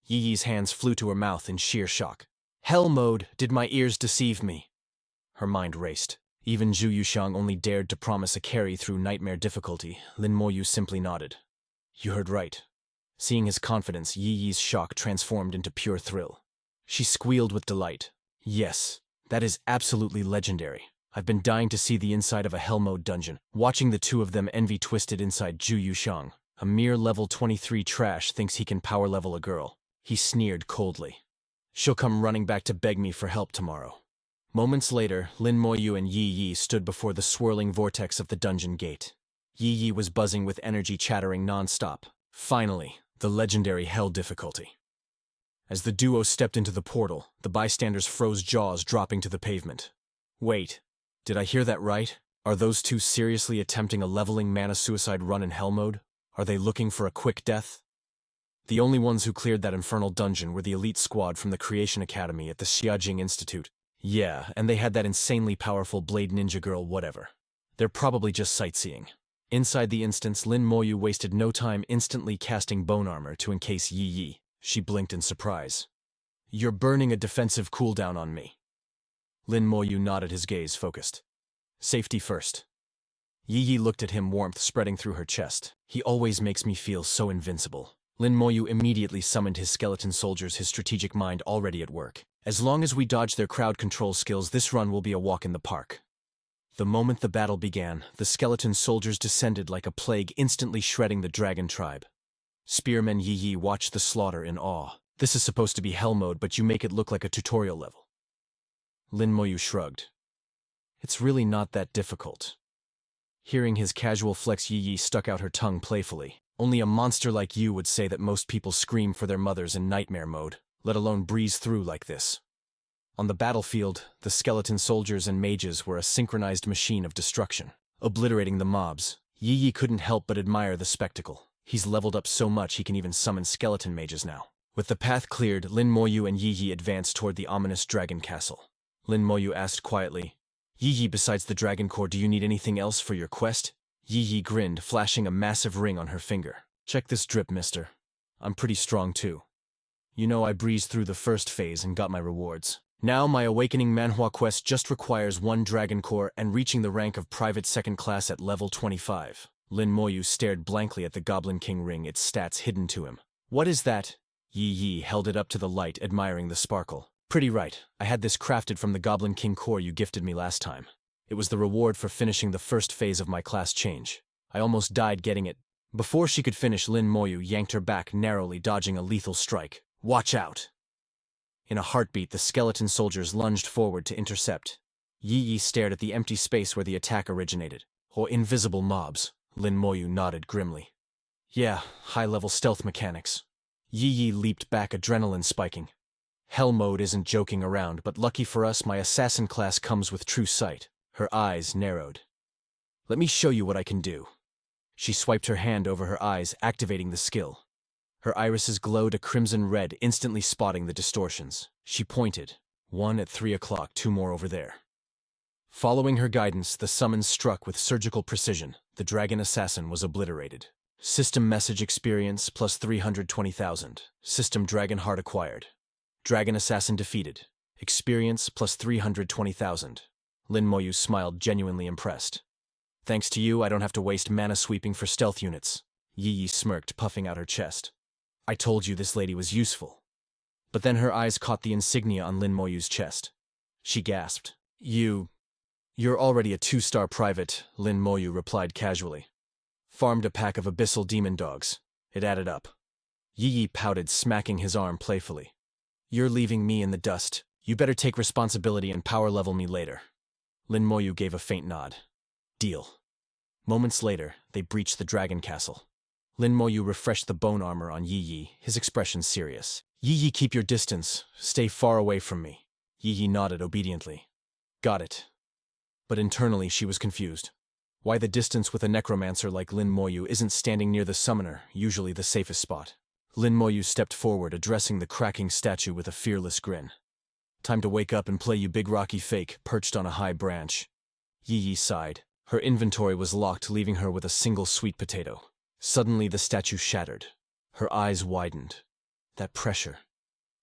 Yi Yi's hands flew to her mouth in sheer shock. Hell mode, did my ears deceive me? Her mind raced. Even Zhu Yushang only dared to promise a carry through nightmare difficulty. Lin Moyu simply nodded. You heard right. Seeing his confidence, Yi Yi's shock transformed into pure thrill. She squealed with delight. Yes, that is absolutely legendary. I've been dying to see the inside of a hell mode dungeon. Watching the two of them, envy twisted inside Zhu Yushang. A mere level 23 trash thinks he can power level a girl. He sneered coldly. She'll come running back to beg me for help tomorrow. Moments later, Lin Moyu and Yi Yi stood before the swirling vortex of the dungeon gate. Yi Yi was buzzing with energy, chattering non-stop. Finally, the legendary hell difficulty. As the duo stepped into the portal, the bystanders froze, jaws dropping to the pavement. Wait, did I hear that right? Are those two seriously attempting a leveling mana suicide run in hell mode? Are they looking for a quick death? The only ones who cleared that infernal dungeon were the elite squad from the Creation Academy at the Xiajing Institute. Yeah, and they had that insanely powerful blade ninja girl whatever. They're probably just sightseeing. Inside the instance, Lin Moyu wasted no time instantly casting bone armor to encase Yi Yi. She blinked in surprise. You're burning a defensive cooldown on me. Lin Moyu nodded, his gaze focused. Safety first. Yi Yi looked at him, warmth spreading through her chest. He always makes me feel so invincible. Lin Moyu immediately summoned his skeleton soldiers, his strategic mind already at work. As long as we dodge their crowd control skills, this run will be a walk in the park. The moment the battle began, the skeleton soldiers descended like a plague, instantly shredding the dragon tribe. Spearman Yi Yi watched the slaughter in awe. This is supposed to be hell mode, but you make it look like a tutorial level. Lin Moyu shrugged. It's really not that difficult. Hearing his casual flex, Yi Yi stuck out her tongue playfully. Only a monster like you would say that most people scream for their mothers in nightmare mode, let alone breeze through like this. On the battlefield, the skeleton soldiers and mages were a synchronized machine of destruction, obliterating the mobs. Yi couldn't help but admire the spectacle. He's leveled up so much he can even summon skeleton mages now. With the path cleared, Lin Moyu and Yi advanced toward the ominous dragon castle. Lin Moyu asked quietly, "Yi, besides the dragon core, do you need anything else for your quest?" Yi grinned, flashing a massive ring on her finger. "Check this drip, mister. I'm pretty strong too. You know, I breezed through the first phase and got my rewards. Now my awakening Manhwa quest just requires 1 dragon core and reaching the rank of private second class at level 25. Lin Moyu stared blankly at the Goblin King ring, its stats hidden to him. "What is that?" Yi held it up to the light, admiring the sparkle. "Pretty right. I had this crafted from the Goblin King core you gifted me last time. It was the reward for finishing the first phase of my class change. I almost died getting it." Before she could finish, Lin Moyu yanked her back, narrowly dodging a lethal strike. "Watch out!" In a heartbeat, the skeleton soldiers lunged forward to intercept. Yi stared at the empty space where the attack originated. "Oh, invisible mobs." Lin Moyu nodded grimly. "Yeah, high-level stealth mechanics." Yi leaped back, adrenaline spiking. "Hell mode isn't joking around, but lucky for us, my assassin class comes with true sight." Her eyes narrowed. "Let me show you what I can do." She swiped her hand over her eyes, activating the skill. Her irises glowed a crimson red, instantly spotting the distortions. She pointed. 1 at 3 o'clock, 2 more over there. Following her guidance, the summons struck with surgical precision. The dragon assassin was obliterated. System message experience plus 320,000. System dragon heart acquired. Dragon assassin defeated. Experience plus 320,000. Lin Moyu smiled, genuinely impressed. "Thanks to you, I don't have to waste mana sweeping for stealth units." Yi smirked, puffing out her chest. "I told you this lady was useful." But then her eyes caught the insignia on Lin Moyu's chest. She gasped. You're already a 2-star private," Lin Moyu replied casually. "Farmed a pack of abyssal demon dogs. It added up." Yi pouted, smacking his arm playfully. "You're leaving me in the dust. You better take responsibility and power level me later." Lin Moyu gave a faint nod. "Deal." Moments later, they breached the dragon castle. Lin Moyu refreshed the bone armor on Yi, his expression serious. "Yi, keep your distance. Stay far away from me." Yi nodded obediently. "Got it." But internally she was confused. Why the distance with a necromancer like Lin Moyu isn't standing near the summoner, usually the safest spot. Lin Moyu stepped forward, addressing the cracking statue with a fearless grin. "Time to wake up and play, you big rocky fake, perched on a high branch." Yi sighed. Her inventory was locked, leaving her with a single sweet potato. Suddenly the statue shattered. Her eyes widened. That pressure.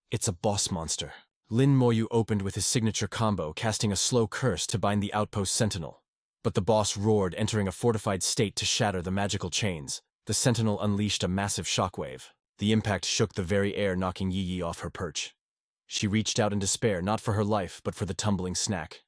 It's a boss monster. Lin Moyu opened with his signature combo, casting a slow curse to bind the outpost sentinel. But the boss roared, entering a fortified state to shatter the magical chains. The sentinel unleashed a massive shockwave. The impact shook the very air, knocking Yi off her perch. She reached out in despair, not for her life, but for the tumbling snack.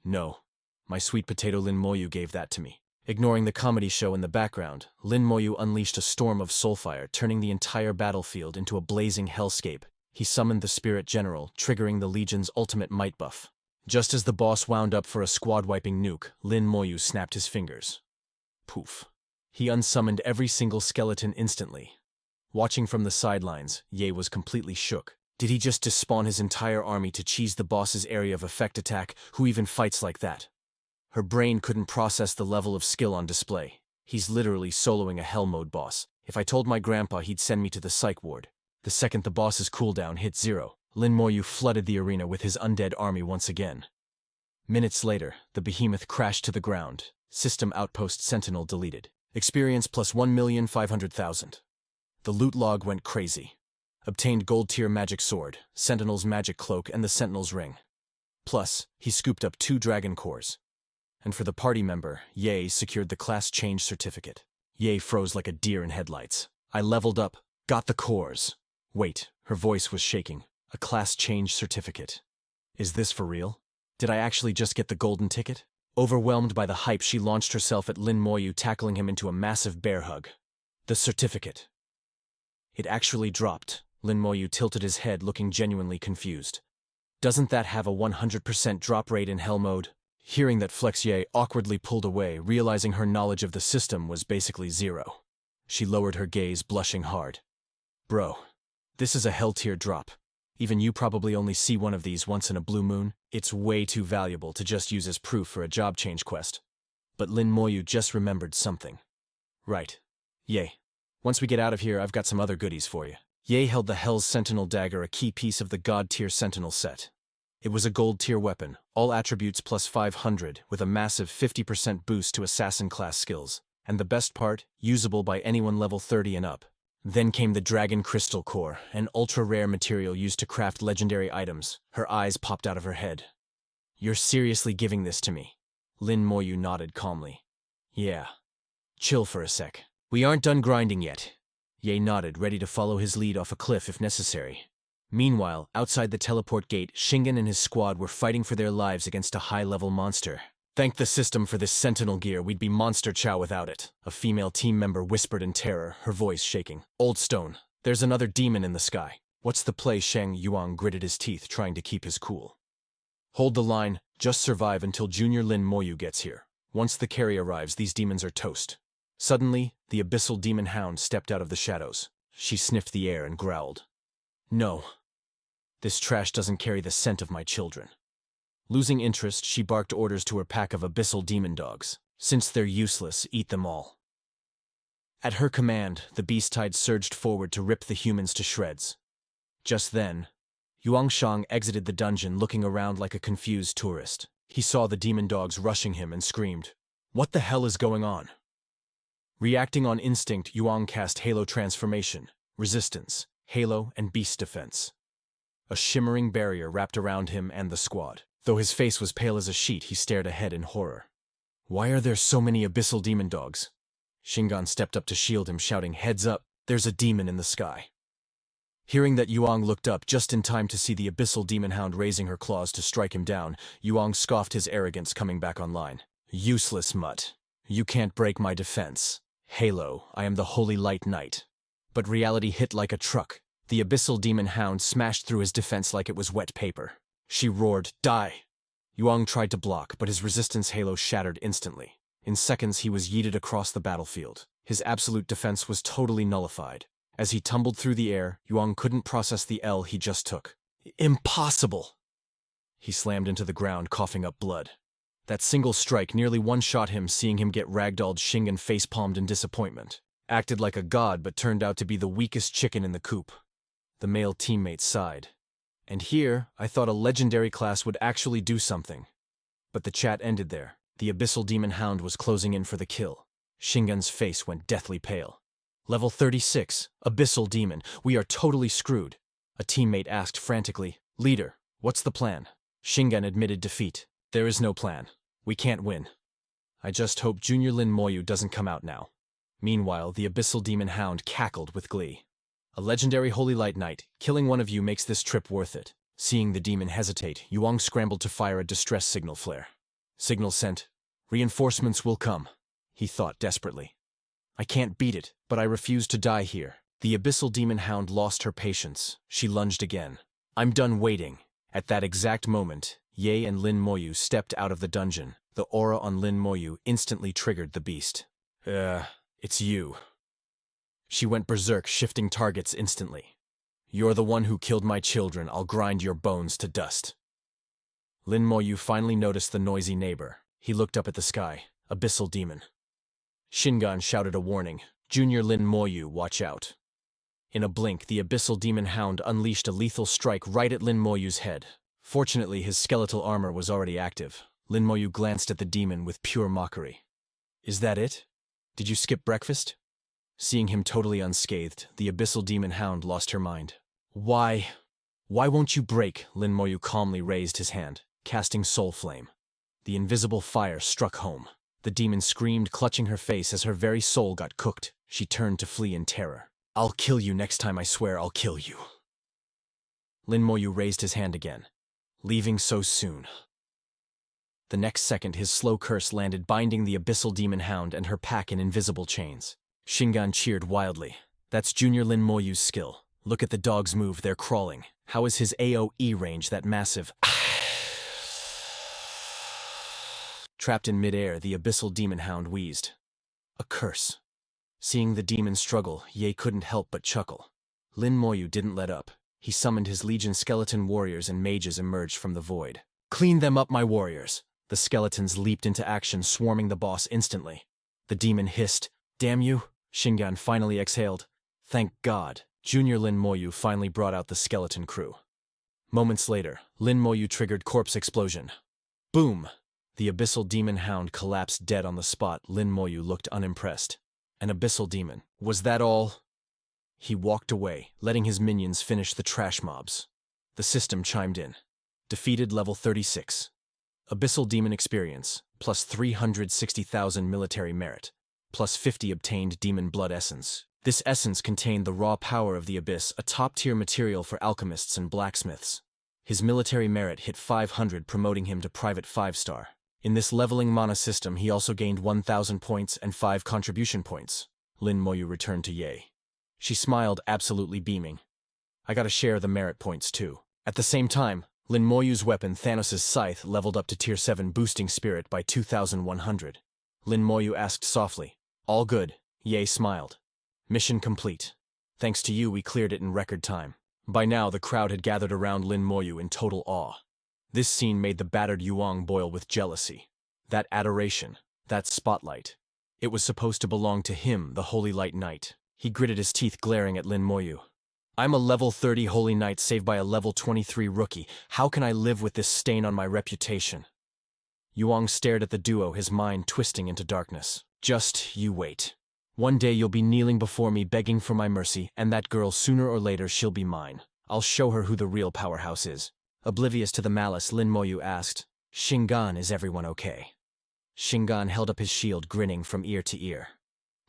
"No. My sweet potato." Lin Moyu gave that to me. Ignoring the comedy show in the background, Lin Moyu unleashed a storm of soulfire, turning the entire battlefield into a blazing hellscape. He summoned the Spirit General, triggering the Legion's ultimate might buff. Just as the boss wound up for a squad-wiping nuke, Lin Moyu snapped his fingers. Poof. He unsummoned every single skeleton instantly. Watching from the sidelines, Ye was completely shook. Did he just despawn his entire army to cheese the boss's area of effect attack? Who even fights like that? Her brain couldn't process the level of skill on display. He's literally soloing a hell mode boss. If I told my grandpa, he'd send me to the psych ward. The second the boss's cooldown hit 0, Lin Moyu flooded the arena with his undead army once again. Minutes later, the behemoth crashed to the ground. System outpost sentinel deleted. Experience plus 1,500,000. The loot log went crazy. Obtained gold tier magic sword, sentinel's magic cloak, and the sentinel's ring. Plus, he scooped up 2 dragon cores. And for the party member, Ye secured the class change certificate. Ye froze like a deer in headlights. "I leveled up, got the cores." Wait, her voice was shaking. A class change certificate. Is this for real? Did I actually just get the golden ticket? Overwhelmed by the hype, she launched herself at Lin Moyu, tackling him into a massive bear hug. The certificate. It actually dropped. Lin Moyu tilted his head, looking genuinely confused. Doesn't that have a 100% drop rate in hell mode? Hearing that, Flexier awkwardly pulled away, realizing her knowledge of the system was basically 0. She lowered her gaze, blushing hard. "Bro, this is a hell tier drop. Even you probably only see one of these once in a blue moon. It's way too valuable to just use as proof for a job change quest. But Lin Moyu just remembered something. Right. Ye. Once we get out of here, I've got some other goodies for you. Ye held the Hell's Sentinel dagger, a key piece of the God-tier Sentinel set. It was a gold-tier weapon, all attributes plus 500, with a massive 50% boost to assassin-class skills. And the best part, usable by anyone level 30 and up. Then came the Dragon Crystal Core, an ultra-rare material used to craft legendary items. Her eyes popped out of her head. You're seriously giving this to me? Lin Moyu nodded calmly. Yeah. Chill for a sec. We aren't done grinding yet. Ye nodded, ready to follow his lead off a cliff if necessary. Meanwhile, outside the teleport gate, Shingen and his squad were fighting for their lives against a high-level monster. Thank the system for this sentinel gear, we'd be monster chow without it, a female team member whispered in terror, her voice shaking. Old Stone, there's another demon in the sky. What's the play? Shang Yuang gritted his teeth, trying to keep his cool. Hold the line, just survive until Junior Lin Moyu gets here. Once the carry arrives, these demons are toast. Suddenly, the abyssal demon hound stepped out of the shadows. She sniffed the air and growled. No. This trash doesn't carry the scent of my children. Losing interest, she barked orders to her pack of abyssal demon dogs. Since they're useless, eat them all. At her command, the beast tide surged forward to rip the humans to shreds. Just then, Yuangshang exited the dungeon looking around like a confused tourist. He saw the demon dogs rushing him and screamed, "What the hell is going on?" Reacting on instinct, Yuang cast Halo Transformation, Resistance, Halo, and Beast Defense. A shimmering barrier wrapped around him and the squad. Though his face was pale as a sheet, he stared ahead in horror. Why are there so many abyssal demon dogs? Shingon stepped up to shield him, shouting, "Heads up, there's a demon in the sky." Hearing that, Yuang looked up just in time to see the abyssal demon hound raising her claws to strike him down. Yuang scoffed, his arrogance coming back online. Useless mutt. You can't break my defense. Halo, I am the Holy Light Knight. But reality hit like a truck. The abyssal demon hound smashed through his defense like it was wet paper. She roared, "Die!" Yuang tried to block, but his resistance halo shattered instantly. In seconds, he was yeeted across the battlefield. His absolute defense was totally nullified. As he tumbled through the air, Yuang couldn't process the L he just took. Impossible! He slammed into the ground, coughing up blood. That single strike nearly one-shot him, seeing him get ragdolled. Shingen face-palmed in disappointment. Acted like a god, but turned out to be the weakest chicken in the coop. The male teammate sighed. And here, I thought a legendary class would actually do something. But the chat ended there. The abyssal demon hound was closing in for the kill. Shingen's face went deathly pale. Level 36, abyssal demon, we are totally screwed. A teammate asked frantically, "Leader, what's the plan?" Shingen admitted defeat. There is no plan. We can't win. I just hope Junior Lin Moyu doesn't come out now. Meanwhile, the abyssal demon hound cackled with glee. A legendary Holy Light Knight, killing one of you makes this trip worth it. Seeing the demon hesitate, Yuang scrambled to fire a distress signal flare. Signal sent. Reinforcements will come, he thought desperately. I can't beat it, but I refuse to die here. The abyssal demon hound lost her patience. She lunged again. I'm done waiting. At that exact moment, Ye and Lin Moyu stepped out of the dungeon. The aura on Lin Moyu instantly triggered the beast. It's you. She went berserk, shifting targets instantly. You're the one who killed my children. I'll grind your bones to dust. Lin Moyu finally noticed the noisy neighbor. He looked up at the sky. Abyssal demon. Shingon shouted a warning. Junior Lin Moyu, watch out. In a blink, the abyssal demon hound unleashed a lethal strike right at Lin Moyu's head. Fortunately, his skeletal armor was already active. Lin Moyu glanced at the demon with pure mockery. Is that it? Did you skip breakfast? Seeing him totally unscathed, the abyssal demon hound lost her mind. Why won't you break? Lin Moyu calmly raised his hand, casting Soul Flame. The invisible fire struck home. The demon screamed, clutching her face as her very soul got cooked. She turned to flee in terror. I'll kill you next time, I swear I'll kill you. Lin Moyu raised his hand again. Leaving so soon. The next second, his slow curse landed, binding the abyssal demon hound and her pack in invisible chains. Shingon cheered wildly. That's Junior Lin Moyu's skill. Look at the dogs move, they're crawling. How is his AoE range that massive? Trapped in midair, the abyssal demon hound wheezed. A curse. Seeing the demon struggle, Ye couldn't help but chuckle. Lin Moyu didn't let up. He summoned his legion skeleton warriors and mages emerged from the void. Clean them up, my warriors! The skeletons leaped into action, swarming the boss instantly. The demon hissed, "Damn you!" Shingan finally exhaled. Thank God. Junior Lin Moyu finally brought out the skeleton crew. Moments later, Lin Moyu triggered corpse explosion. Boom! The abyssal demon hound collapsed dead on the spot. Lin Moyu looked unimpressed. An abyssal demon. Was that all? He walked away, letting his minions finish the trash mobs. The system chimed in. Defeated level 36. Abyssal demon experience, plus 360,000 military merit, plus 50 obtained demon blood essence. This essence contained the raw power of the abyss, a top-tier material for alchemists and blacksmiths. His military merit hit 500, promoting him to private 5-star. In this leveling mana system, he also gained 1,000 points and 5 contribution points. Lin Moyu returned to Ye. She smiled, absolutely beaming. I gotta share the merit points too. At the same time, Lin Moyu's weapon, Thanos' Scythe, leveled up to Tier 7, boosting spirit by 2,100. Lin Moyu asked softly. All good. Ye smiled. Mission complete. Thanks to you, we cleared it in record time. By now, the crowd had gathered around Lin Moyu in total awe. This scene made the battered Yuang boil with jealousy. That adoration, that spotlight. It was supposed to belong to him, the Holy Light Knight. He gritted his teeth, glaring at Lin Moyu. I'm a level 30 Holy Knight saved by a level 23 rookie. How can I live with this stain on my reputation? Yuang stared at the duo, his mind twisting into darkness. Just you wait. One day you'll be kneeling before me begging for my mercy, and that girl, sooner or later, she'll be mine. I'll show her who the real powerhouse is. Oblivious to the malice, Lin Moyu asked, Shingan, is everyone okay? Shingan held up his shield, grinning from ear to ear.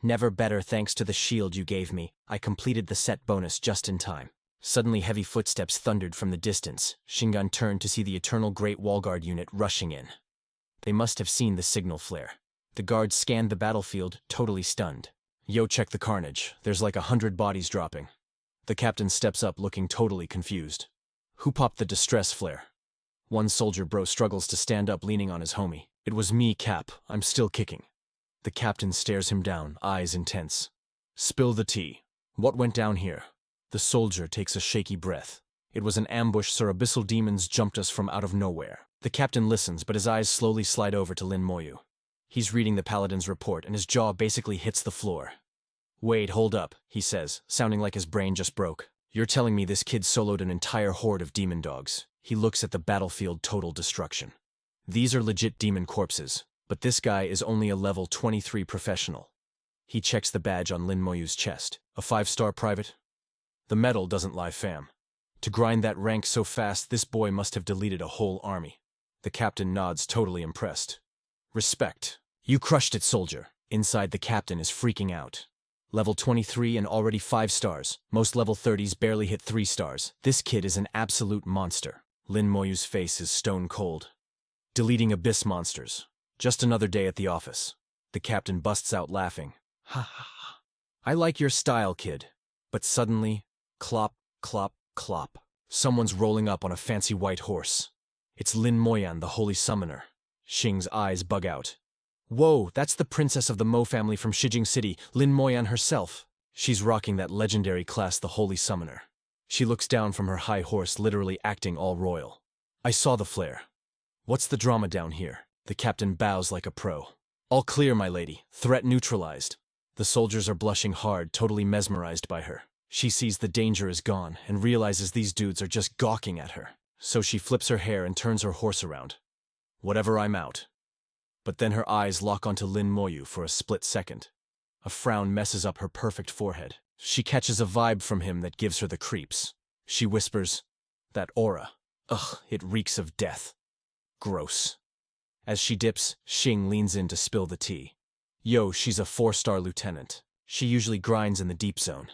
Never better, thanks to the shield you gave me. I completed the set bonus just in time. Suddenly heavy footsteps thundered from the distance. Shingan turned to see the Eternal Great Wall Guard unit rushing in. They must have seen the signal flare. The guards scanned the battlefield, totally stunned. Yo, check the carnage. There's like 100 bodies dropping. The captain steps up, looking totally confused. Who popped the distress flare? One soldier bro struggles to stand up, leaning on his homie. It was me, Cap. I'm still kicking. The captain stares him down, eyes intense. Spill the tea. What went down here? The soldier takes a shaky breath. It was an ambush, sir. Abyssal demons jumped us from out of nowhere. The captain listens, but his eyes slowly slide over to Lin Moyu. He's reading the paladin's report, and his jaw basically hits the floor. Wait, hold up, he says, sounding like his brain just broke. You're telling me this kid soloed an entire horde of demon dogs? He looks at the battlefield, total destruction. These are legit demon corpses. But this guy is only a level 23 professional. He checks the badge on Lin Moyu's chest. A 5-star private? The medal doesn't lie, fam. To grind that rank so fast, this boy must have deleted a whole army. The captain nods, totally impressed. Respect. You crushed it, soldier. Inside, the captain is freaking out. Level 23 and already 5 stars. Most level 30s barely hit 3 stars. This kid is an absolute monster. Lin Moyu's face is stone cold. Deleting abyss monsters. Just another day at the office. The captain busts out laughing. Ha ha ha. I like your style, kid. But suddenly, clop, clop, clop. Someone's rolling up on a fancy white horse. It's Lin Moyan, the holy summoner. Xing's eyes bug out. Whoa, that's the princess of the Mo family from Shijing City, Lin Moyan herself. She's rocking that legendary class, the holy summoner. She looks down from her high horse, literally acting all royal. I saw the flare. What's the drama down here? The captain bows like a pro. All clear, my lady. Threat neutralized. The soldiers are blushing hard, totally mesmerized by her. She sees the danger is gone and realizes these dudes are just gawking at her. So she flips her hair and turns her horse around. Whatever, I'm out. But then her eyes lock onto Lin Moyu for a split second. A frown messes up her perfect forehead. She catches a vibe from him that gives her the creeps. She whispers, that aura. Ugh, it reeks of death. Gross. As she dips, Xing leans in to spill the tea. Yo, she's a 4-star lieutenant. She usually grinds in the deep zone.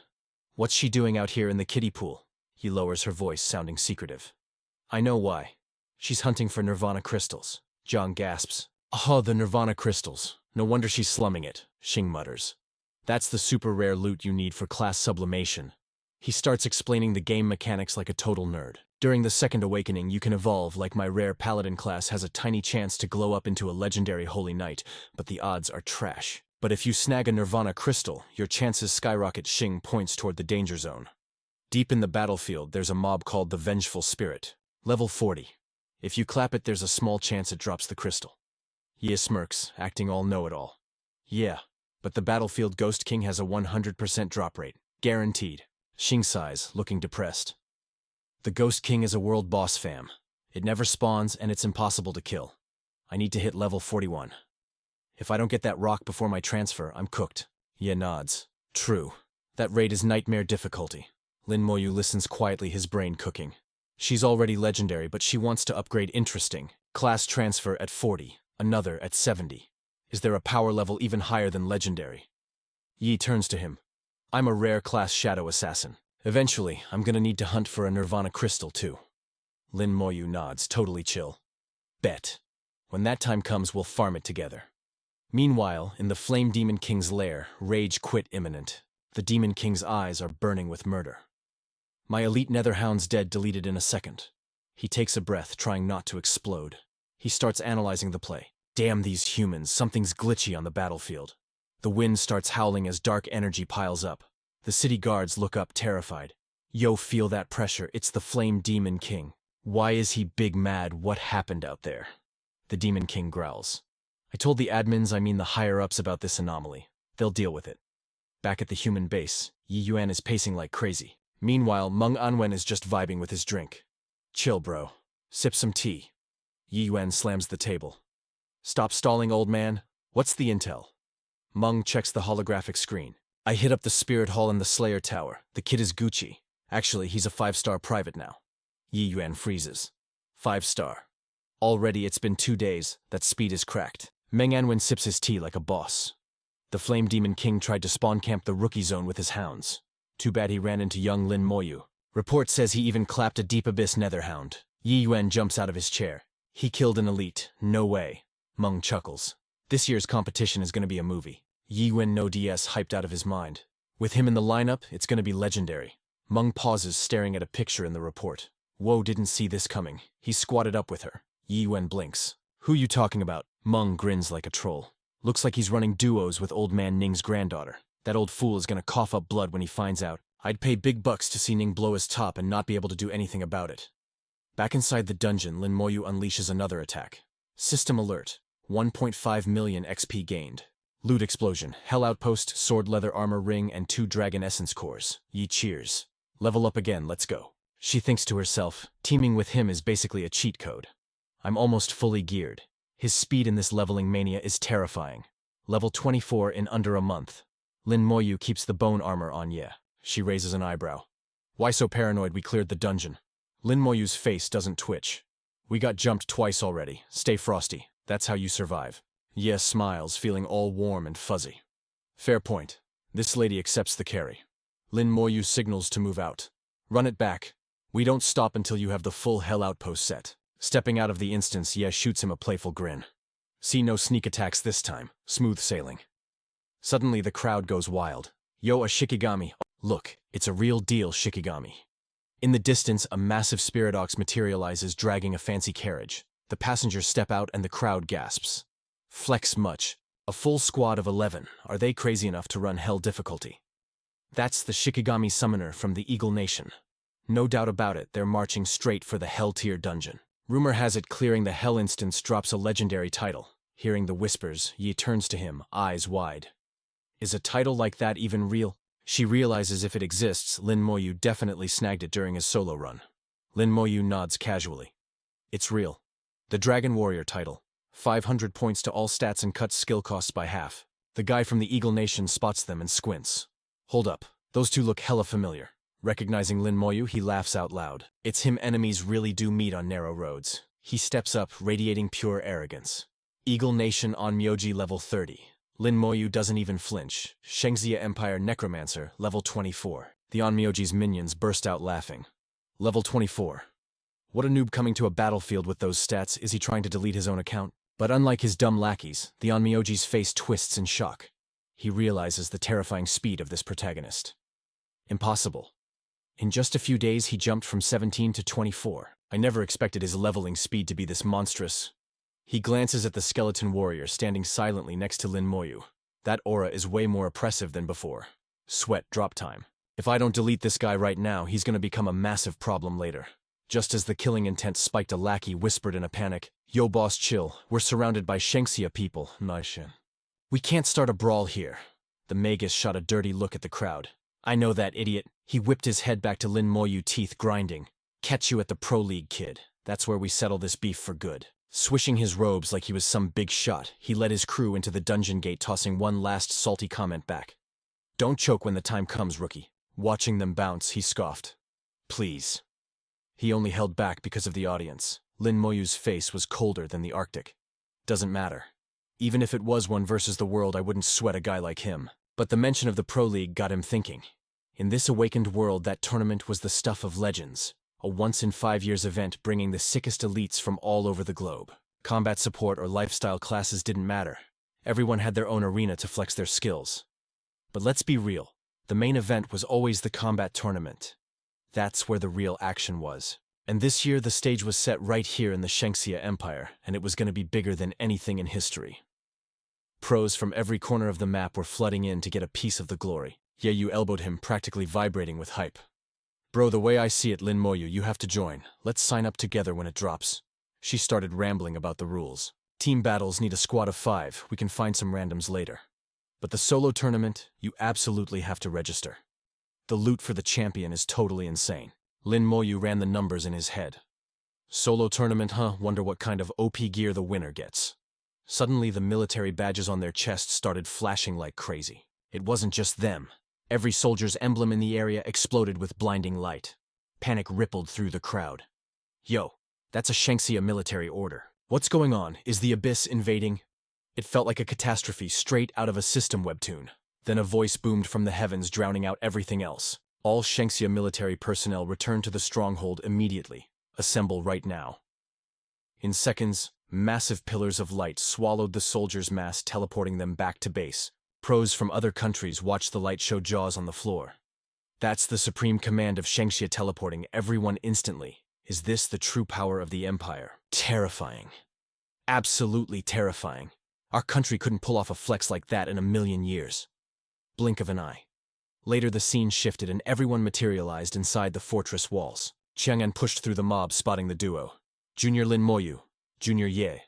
What's she doing out here in the kiddie pool? He lowers her voice, sounding secretive. I know why. She's hunting for Nirvana crystals. Zhang gasps. Oh, the Nirvana crystals. No wonder she's slumming it, Xing mutters. That's the super rare loot you need for class sublimation. He starts explaining the game mechanics like a total nerd. During the second awakening, you can evolve like my rare paladin class has a tiny chance to glow up into a legendary holy knight, but the odds are trash. But if you snag a Nirvana crystal, your chances skyrocket. Xing points toward the danger zone. Deep in the battlefield, there's a mob called the Vengeful Spirit. Level 40. If you clap it, there's a small chance it drops the crystal. Ye smirks, acting all know-it-all. Yeah, but the battlefield Ghost King has a 100% drop rate. Guaranteed. Xing sighs, looking depressed. The Ghost King is a world boss, fam. It never spawns, and it's impossible to kill. I need to hit level 41. If I don't get that rock before my transfer, I'm cooked. Ye nods. True. That raid is nightmare difficulty. Lin Moyu listens quietly, his brain cooking. She's already legendary, but she wants to upgrade interesting. Class transfer at 40, another at 70. Is there a power level even higher than legendary? Yi turns to him. I'm a rare class shadow assassin. Eventually, I'm gonna need to hunt for a Nirvana crystal too. Lin Moyu nods, totally chill. Bet. When that time comes, we'll farm it together. Meanwhile, in the Flame Demon King's lair, rage quit imminent. The Demon King's eyes are burning with murder. My elite Netherhound's dead, deleted in a second. He takes a breath, trying not to explode. He starts analyzing the play. Damn these humans, something's glitchy on the battlefield. The wind starts howling as dark energy piles up. The city guards look up, terrified. Yo, feel that pressure, it's the Flame Demon King. Why is he big mad? What happened out there? The Demon King growls. I told the admins, I mean the higher-ups, about this anomaly. They'll deal with it. Back at the human base, Yi Yuan is pacing like crazy. Meanwhile, Meng Anwen is just vibing with his drink. Chill, bro. Sip some tea. Yi Yuan slams the table. Stop stalling, old man. What's the intel? Meng checks the holographic screen. I hit up the Spirit Hall and the Slayer Tower. The kid is Gucci. Actually, he's a 5-star private now. Yi Yuan freezes. 5-star. Already it's been 2 days. That speed is cracked. Meng Anwen sips his tea like a boss. The Flame Demon King tried to spawn camp the rookie zone with his hounds. Too bad he ran into young Lin Moyu. Report says he even clapped a Deep Abyss Netherhound. Yi Yuan jumps out of his chair. He killed an elite. No way. Meng chuckles. This year's competition is going to be a movie. Yi Yuan no DS hyped out of his mind. With him in the lineup, it's going to be legendary. Meng pauses, staring at a picture in the report. Whoa, didn't see this coming. He squatted up with her. Yi Yuan blinks. Who you talking about? Meng grins like a troll. Looks like he's running duos with old man Ning's granddaughter. That old fool is gonna cough up blood when he finds out. I'd pay big bucks to see Ning blow his top and not be able to do anything about it. Back inside the dungeon, Lin Moyu unleashes another attack. System alert. 1.5 million XP gained. Loot explosion, Hell Outpost, sword leather armor ring, and 2 dragon essence cores. Yi cheers. Level up again, let's go. She thinks to herself, teaming with him is basically a cheat code. I'm almost fully geared. His speed in this leveling mania is terrifying. Level 24 in under a month. Lin Moyu keeps the bone armor on. Yeah. She raises an eyebrow. Why so paranoid? We cleared the dungeon. Lin Moyu's face doesn't twitch. We got jumped twice already. Stay frosty. That's how you survive. Yeah smiles, feeling all warm and fuzzy. Fair point. This lady accepts the carry. Lin Moyu signals to move out. Run it back. We don't stop until you have the full Hell Outpost set. Stepping out of the instance, Ye shoots him a playful grin. See, no sneak attacks this time. Smooth sailing. Suddenly the crowd goes wild. Yo, a Shikigami. Look, it's a real deal Shikigami. In the distance, a massive spirit ox materializes, dragging a fancy carriage. The passengers step out and the crowd gasps. Flex much. A full squad of 11. Are they crazy enough to run hell difficulty? That's the Shikigami summoner from the Eagle Nation. No doubt about it, they're marching straight for the Hell tier dungeon. Rumor has it clearing the Hell instance drops a legendary title. Hearing the whispers, Yi turns to him, eyes wide. Is a title like that even real? She realizes if it exists, Lin Moyu definitely snagged it during his solo run. Lin Moyu nods casually. It's real. The Dragon Warrior title. 500 points to all stats and cuts skill costs by half. The guy from the Eagle Nation spots them and squints. Hold up. Those two look hella familiar. Recognizing Lin Moyu, he laughs out loud. It's him enemies really do meet on narrow roads. He steps up, radiating pure arrogance. Eagle Nation on Myoji level 30. Lin Moyu doesn't even flinch. Shengxia Empire Necromancer, level 24. The Onmyoji's minions burst out laughing. Level 24. What a noob coming to a battlefield with those stats. Is he trying to delete his own account? But unlike his dumb lackeys, the Onmyoji's face twists in shock. He realizes the terrifying speed of this protagonist. Impossible. In just a few days, he jumped from 17 to 24. I never expected his leveling speed to be this monstrous. He glances at the skeleton warrior standing silently next to Lin Moyu. That aura is way more oppressive than before. Sweat drop time. If I don't delete this guy right now, he's gonna become a massive problem later. Just as the killing intent spiked, a lackey whispered in a panic, "Yo boss, chill, we're surrounded by Shengxia people, Naishin. We can't start a brawl here." The magus shot a dirty look at the crowd. "I know that, idiot." He whipped his head back to Lin Moyu, teeth grinding. "Catch you at the Pro League, kid. That's where we settle this beef for good." Swishing his robes like he was some big shot, he led his crew into the dungeon gate, tossing one last salty comment back. "Don't choke when the time comes, rookie." Watching them bounce, he scoffed. "Please." He only held back because of the audience. Lin Moyu's face was colder than the Arctic. "Doesn't matter. Even if it was one versus the world, I wouldn't sweat a guy like him." But the mention of the Pro League got him thinking. In this awakened world, that tournament was the stuff of legends. A once-in-5 years event bringing the sickest elites from all over the globe. Combat support or lifestyle classes didn't matter. Everyone had their own arena to flex their skills. But let's be real. The main event was always the combat tournament. That's where the real action was. And this year, the stage was set right here in the Shengxia Empire, and it was going to be bigger than anything in history. Pros from every corner of the map were flooding in to get a piece of the glory. Yeyu elbowed him, practically vibrating with hype. "Bro, the way I see it, Lin Moyu, you have to join. Let's sign up together when it drops." She started rambling about the rules. "Team battles need a squad of 5. We can find some randoms later. But the solo tournament, you absolutely have to register. The loot for the champion is totally insane." Lin Moyu ran the numbers in his head. "Solo tournament, huh? Wonder what kind of OP gear the winner gets." Suddenly, the military badges on their chests started flashing like crazy. It wasn't just them. Every soldier's emblem in the area exploded with blinding light. Panic rippled through the crowd. "Yo, that's a Shengxia military order. What's going on? Is the Abyss invading?" It felt like a catastrophe straight out of a system webtoon. Then a voice boomed from the heavens, drowning out everything else. "All Shengxia military personnel return to the stronghold immediately. Assemble right now." In seconds, massive pillars of light swallowed the soldiers' mass, teleporting them back to base. Pros from other countries watched the light show jaws on the floor. That's the supreme command of Shengxia, teleporting everyone instantly. Is this the true power of the Empire? Terrifying. Absolutely terrifying. Our country couldn't pull off a flex like that in a million years. Blink of an eye. Later, the scene shifted and everyone materialized inside the fortress walls. Chang'an pushed through the mob, spotting the duo. "Junior Lin Moyu, Junior Ye."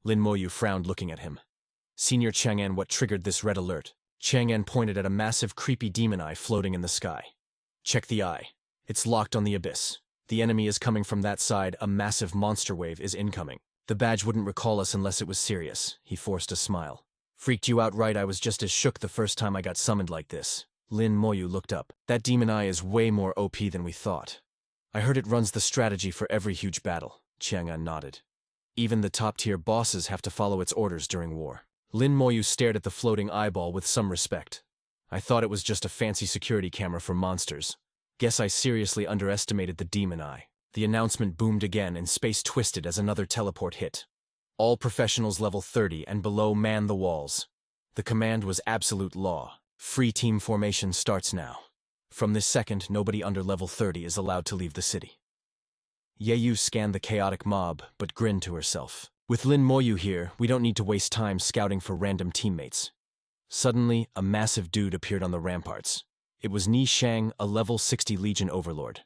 Lin Moyu frowned, looking at him. "Senior Chang'an, what triggered this red alert?" Chang'an pointed at a massive, creepy demon eye floating in the sky. "Check the eye. It's locked on the Abyss. The enemy is coming from that side. A massive monster wave is incoming." The badge wouldn't recall us unless it was serious. He forced a smile. "Freaked you out, right? I was just as shook the first time I got summoned like this." Lin Moyu looked up. "That demon eye is way more OP than we thought." "I heard it runs the strategy for every huge battle." Chang'an nodded. "Even the top-tier bosses have to follow its orders during war." Lin Moyu stared at the floating eyeball with some respect. "I thought it was just a fancy security camera for monsters. Guess I seriously underestimated the demon eye." The announcement boomed again and space twisted as another teleport hit. "All professionals level 30 and below man the walls." The command was absolute law. "Free team formation starts now. From this second, nobody under level 30 is allowed to leave the city." Yeyu scanned the chaotic mob, but grinned to herself. "With Lin Moyu here, we don't need to waste time scouting for random teammates." Suddenly, a massive dude appeared on the ramparts. It was Ni Shang, a level 60 Legion overlord.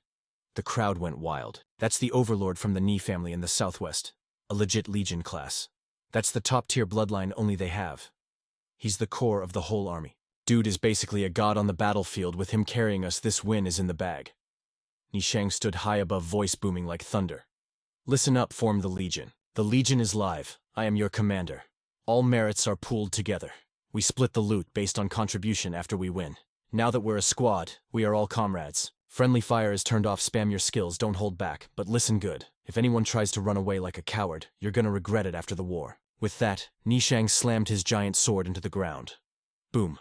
The crowd went wild. "That's the overlord from the Ni family in the southwest. A legit Legion class. That's the top-tier bloodline only they have. He's the core of the whole army. Dude is basically a god on the battlefield. With him carrying us, this win is in the bag." Ni Shang stood high above, voice booming like thunder. "Listen up, form the Legion. The Legion is live. I am your commander. All merits are pooled together. We split the loot based on contribution after we win. Now that we're a squad, we are all comrades. Friendly fire is turned off. Spam your skills, don't hold back, but listen good. If anyone tries to run away like a coward, you're gonna regret it after the war." With that, Ni Shang slammed his giant sword into the ground. Boom.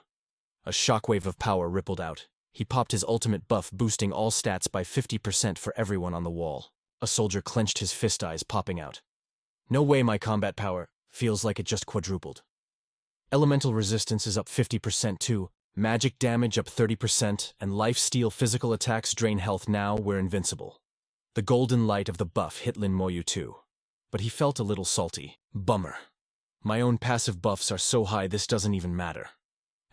A shockwave of power rippled out. He popped his ultimate buff, boosting all stats by 50% for everyone on the wall. A soldier clenched his fist, eyes popping out. "No way, my combat power feels like it just quadrupled." Elemental resistance is up 50% too, magic damage up 30%, and life-steal physical attacks drain health. Now we're invincible. The golden light of the buff hit Lin Moyu too. But he felt a little salty. Bummer. My own passive buffs are so high this doesn't even matter.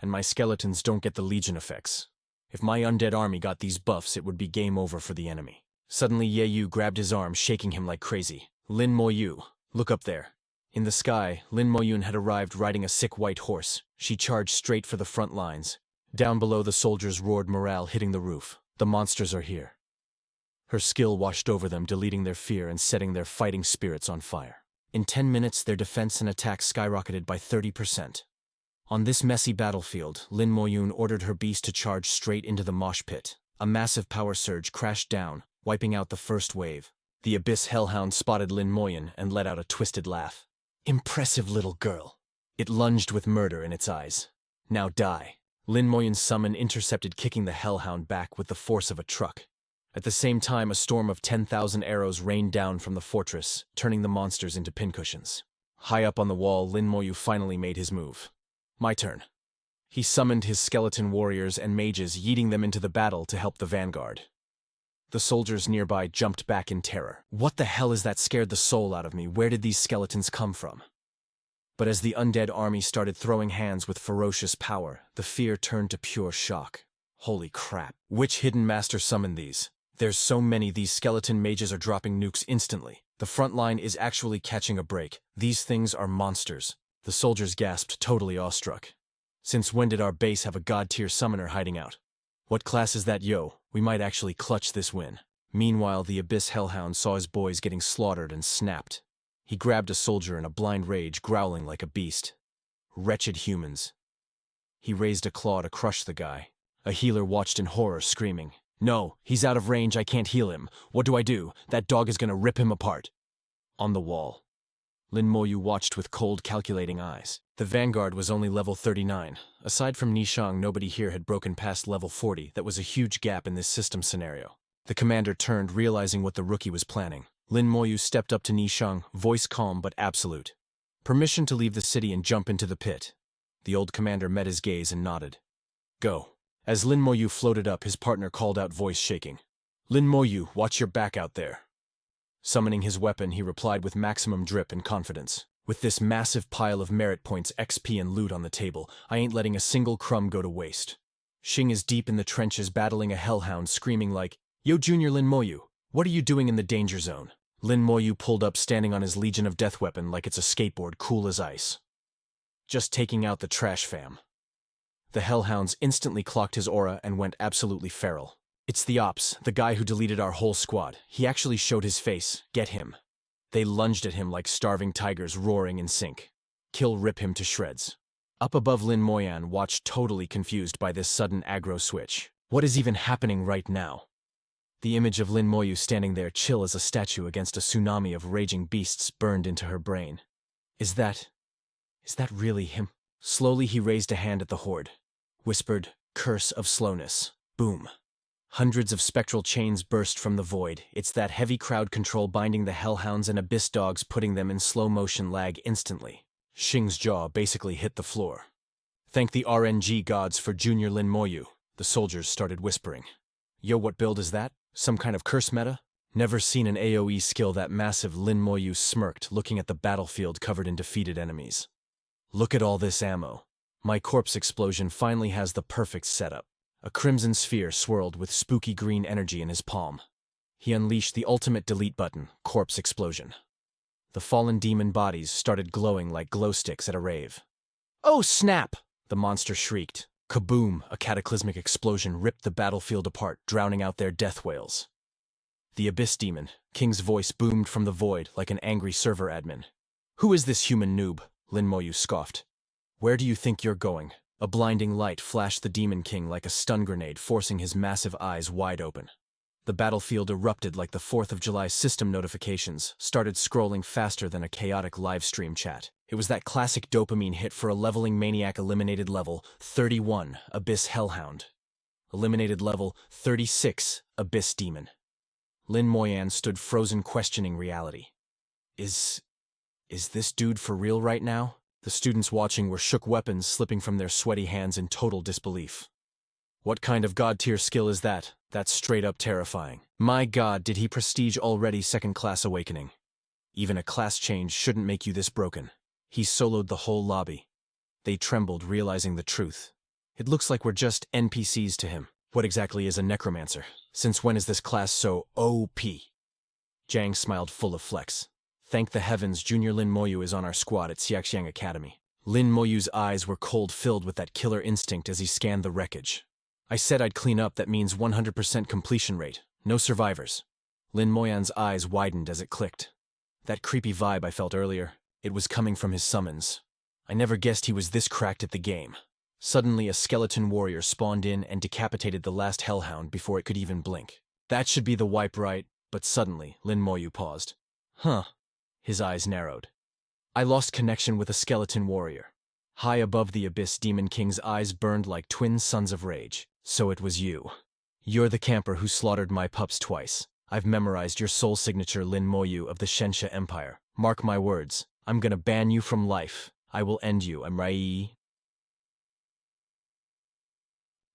And my skeletons don't get the Legion effects. If my undead army got these buffs, it would be game over for the enemy. Suddenly Ye-yu grabbed his arm, shaking him like crazy. Lin Mo-yu, look up there. In the sky, Lin Mo-yun had arrived riding a sick white horse. She charged straight for the front lines. Down below, the soldiers roared morale, hitting the roof. The monsters are here. Her skill washed over them, deleting their fear and setting their fighting spirits on fire. In 10 minutes, their defense and attack skyrocketed by 30%. On this messy battlefield, Lin Mo-yun ordered her beast to charge straight into the mosh pit. A massive power surge crashed down, wiping out the first wave. The Abyss Hellhound spotted Lin Mo-yun and let out a twisted laugh. Impressive little girl. It lunged with murder in its eyes. Now die. Lin Mo-yun's summon intercepted, kicking the Hellhound back with the force of a truck. At the same time, a storm of 10,000 arrows rained down from the fortress, turning the monsters into pincushions. High up on the wall, Lin Mo-yu finally made his move. My turn. He summoned his skeleton warriors and mages, yeeting them into the battle to help the vanguard. The soldiers nearby jumped back in terror. What the hell is that? Scared the soul out of me. Where did these skeletons come from? But as the undead army started throwing hands with ferocious power, the fear turned to pure shock. Holy crap. Which hidden master summoned these? There's so many. These skeleton mages are dropping nukes instantly. The front line is actually catching a break. These things are monsters. The soldiers gasped, totally awestruck. Since when did our base have a god-tier summoner hiding out? What class is that, yo? We might actually clutch this win. Meanwhile, the Abyss Hellhound saw his boys getting slaughtered and snapped. He grabbed a soldier in a blind rage, growling like a beast. Wretched humans. He raised a claw to crush the guy. A healer watched in horror, screaming, "No, he's out of range, I can't heal him. What do I do? That dog is gonna rip him apart." On the wall, Lin Mo-yu watched with cold, calculating eyes. The vanguard was only level 39. Aside from Nishang, nobody here had broken past level 40. That was a huge gap in this system scenario. The commander turned, realizing what the rookie was planning. Lin Mo-yu stepped up to Nishang, voice calm but absolute. Permission to leave the city and jump into the pit. The old commander met his gaze and nodded. Go. As Lin Mo-yu floated up, his partner called out, voice shaking. Lin Mo-yu, watch your back out there. Summoning his weapon, he replied with maximum drip and confidence. With this massive pile of merit points, XP, and loot on the table, I ain't letting a single crumb go to waste. Xing is deep in the trenches battling a hellhound, screaming like, Yo, Junior Lin Mo-yu, what are you doing in the danger zone? Lin Mo-yu pulled up, standing on his Legion of Death weapon like it's a skateboard, cool as ice. Just taking out the trash fam. The hellhounds instantly clocked his aura and went absolutely feral. It's the ops, the guy who deleted our whole squad. He actually showed his face. Get him. They lunged at him like starving tigers, roaring in sync. Kill, rip him to shreds. Up above, Lin Mo-yan watched, totally confused by this sudden aggro switch. What is even happening right now? The image of Lin Mo-yu standing there, chill as a statue against a tsunami of raging beasts, burned into her brain. Is that really him? Slowly he raised a hand at the horde. Whispered, Curse of slowness. Boom. Hundreds of spectral chains burst from the void. It's that heavy crowd control binding the hellhounds and abyss dogs, putting them in slow motion lag instantly. Xing's jaw basically hit the floor. Thank the RNG gods for Junior Lin Mo-yu, the soldiers started whispering. Yo, what build is that? Some kind of curse meta? Never seen an AoE skill that massive. Lin Mo-yu smirked, looking at the battlefield covered in defeated enemies. Look at all this ammo. My corpse explosion finally has the perfect setup. A crimson sphere swirled with spooky green energy in his palm. He unleashed the ultimate delete button, corpse explosion. The fallen demon bodies started glowing like glow sticks at a rave. Oh snap! The monster shrieked. Kaboom! A cataclysmic explosion ripped the battlefield apart, drowning out their death wails. The abyss demon, King's voice boomed from the void like an angry server admin. Who is this human noob? Lin Mo-yu scoffed. Where do you think you're going? A blinding light flashed the Demon King like a stun grenade, forcing his massive eyes wide open. The battlefield erupted like the 4th of July. System notifications started scrolling faster than a chaotic livestream chat. It was that classic dopamine hit for a leveling maniac. Eliminated level 31, Abyss Hellhound. Eliminated level 36, Abyss Demon. Lin Mo-yan stood frozen, questioning reality. Is this dude for real right now? The students watching were shook, weapons slipping from their sweaty hands in total disbelief. What kind of god-tier skill is that? That's straight up terrifying. My god, did he prestige already? Second-class awakening. Even a class change shouldn't make you this broken. He soloed the whole lobby. They trembled, realizing the truth. It looks like we're just NPCs to him. What exactly is a necromancer? Since when is this class so OP? Jang smiled full of flex. Thank the heavens Junior Lin Moyu is on our squad at Xiaxiang Academy. Lin Moyu's eyes were cold, filled with that killer instinct as he scanned the wreckage. I said I'd clean up, that means 100% completion rate. No survivors. Lin Moyan's eyes widened as it clicked. That creepy vibe I felt earlier, it was coming from his summons. I never guessed he was this cracked at the game. Suddenly a skeleton warrior spawned in and decapitated the last hellhound before it could even blink. That should be the wipe, right? But suddenly, Lin Moyu paused. Huh. His eyes narrowed. I lost connection with a skeleton warrior. High above the abyss, Demon King's eyes burned like twin suns of rage. So it was you. You're the camper who slaughtered my pups twice. I've memorized your soul signature, Lin Moyu of the Shensha Empire. Mark my words. I'm gonna ban you from life. I will end you, am right?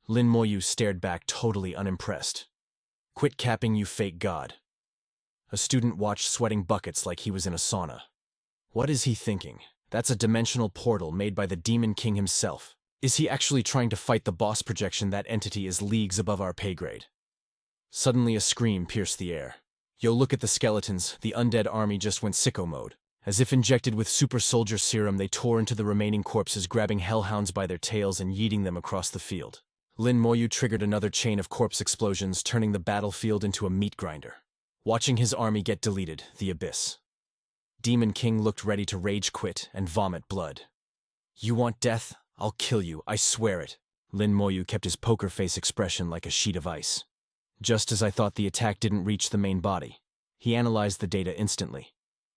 Lin Moyu stared back, totally unimpressed. Quit capping, you fake god. A student watched, sweating buckets like he was in a sauna. What is he thinking? That's a dimensional portal made by the Demon King himself. Is he actually trying to fight the boss projection? That entity is leagues above our pay grade. Suddenly a scream pierced the air. Yo, look at the skeletons. The undead army just went sicko mode. As if injected with super soldier serum, they tore into the remaining corpses, grabbing hellhounds by their tails and yeeting them across the field. Lin Moyu triggered another chain of corpse explosions, turning the battlefield into a meat grinder. Watching his army get deleted, the abyss. Demon King looked ready to rage quit and vomit blood. You want death? I'll kill you, I swear it. Lin Moyu kept his poker face expression like a sheet of ice. Just as I thought, the attack didn't reach the main body. He analyzed the data instantly.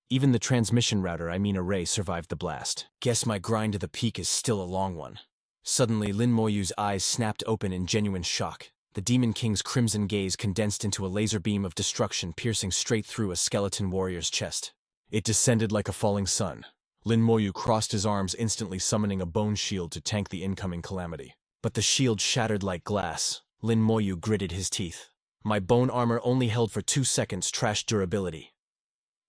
Even the transmission router, array, survived the blast. Guess my grind to the peak is still a long one. Suddenly, Lin Moyu's eyes snapped open in genuine shock. The Demon King's crimson gaze condensed into a laser beam of destruction, piercing straight through a skeleton warrior's chest. It descended like a falling sun. Lin Moyu crossed his arms, instantly summoning a bone shield to tank the incoming calamity. But the shield shattered like glass. Lin Moyu gritted his teeth. My bone armor only held for 2 seconds, trash durability.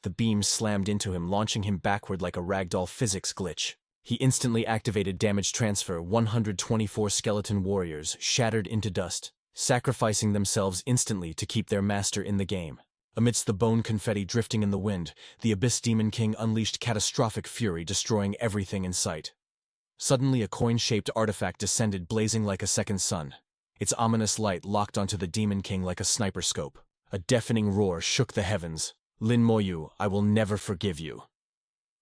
The beam slammed into him, launching him backward like a ragdoll physics glitch. He instantly activated damage transfer. 124 skeleton warriors shattered into dust, sacrificing themselves instantly to keep their master in the game. Amidst the bone confetti drifting in the wind, the Abyss Demon King unleashed catastrophic fury, destroying everything in sight. Suddenly a coin-shaped artifact descended, blazing like a second sun. Its ominous light locked onto the Demon King like a sniper scope. A deafening roar shook the heavens. Lin Moyu, I will never forgive you.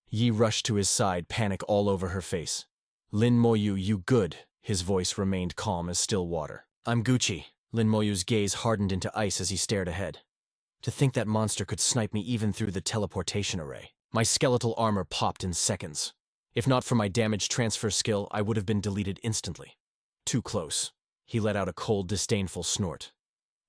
Yi rushed to his side, panic all over her face. Lin Moyu, you good? His voice remained calm as still water. I'm Gucci. Lin Moyu's gaze hardened into ice as he stared ahead. To think that monster could snipe me even through the teleportation array. My skeletal armor popped in seconds. If not for my damage transfer skill, I would have been deleted instantly. Too close. He let out a cold, disdainful snort.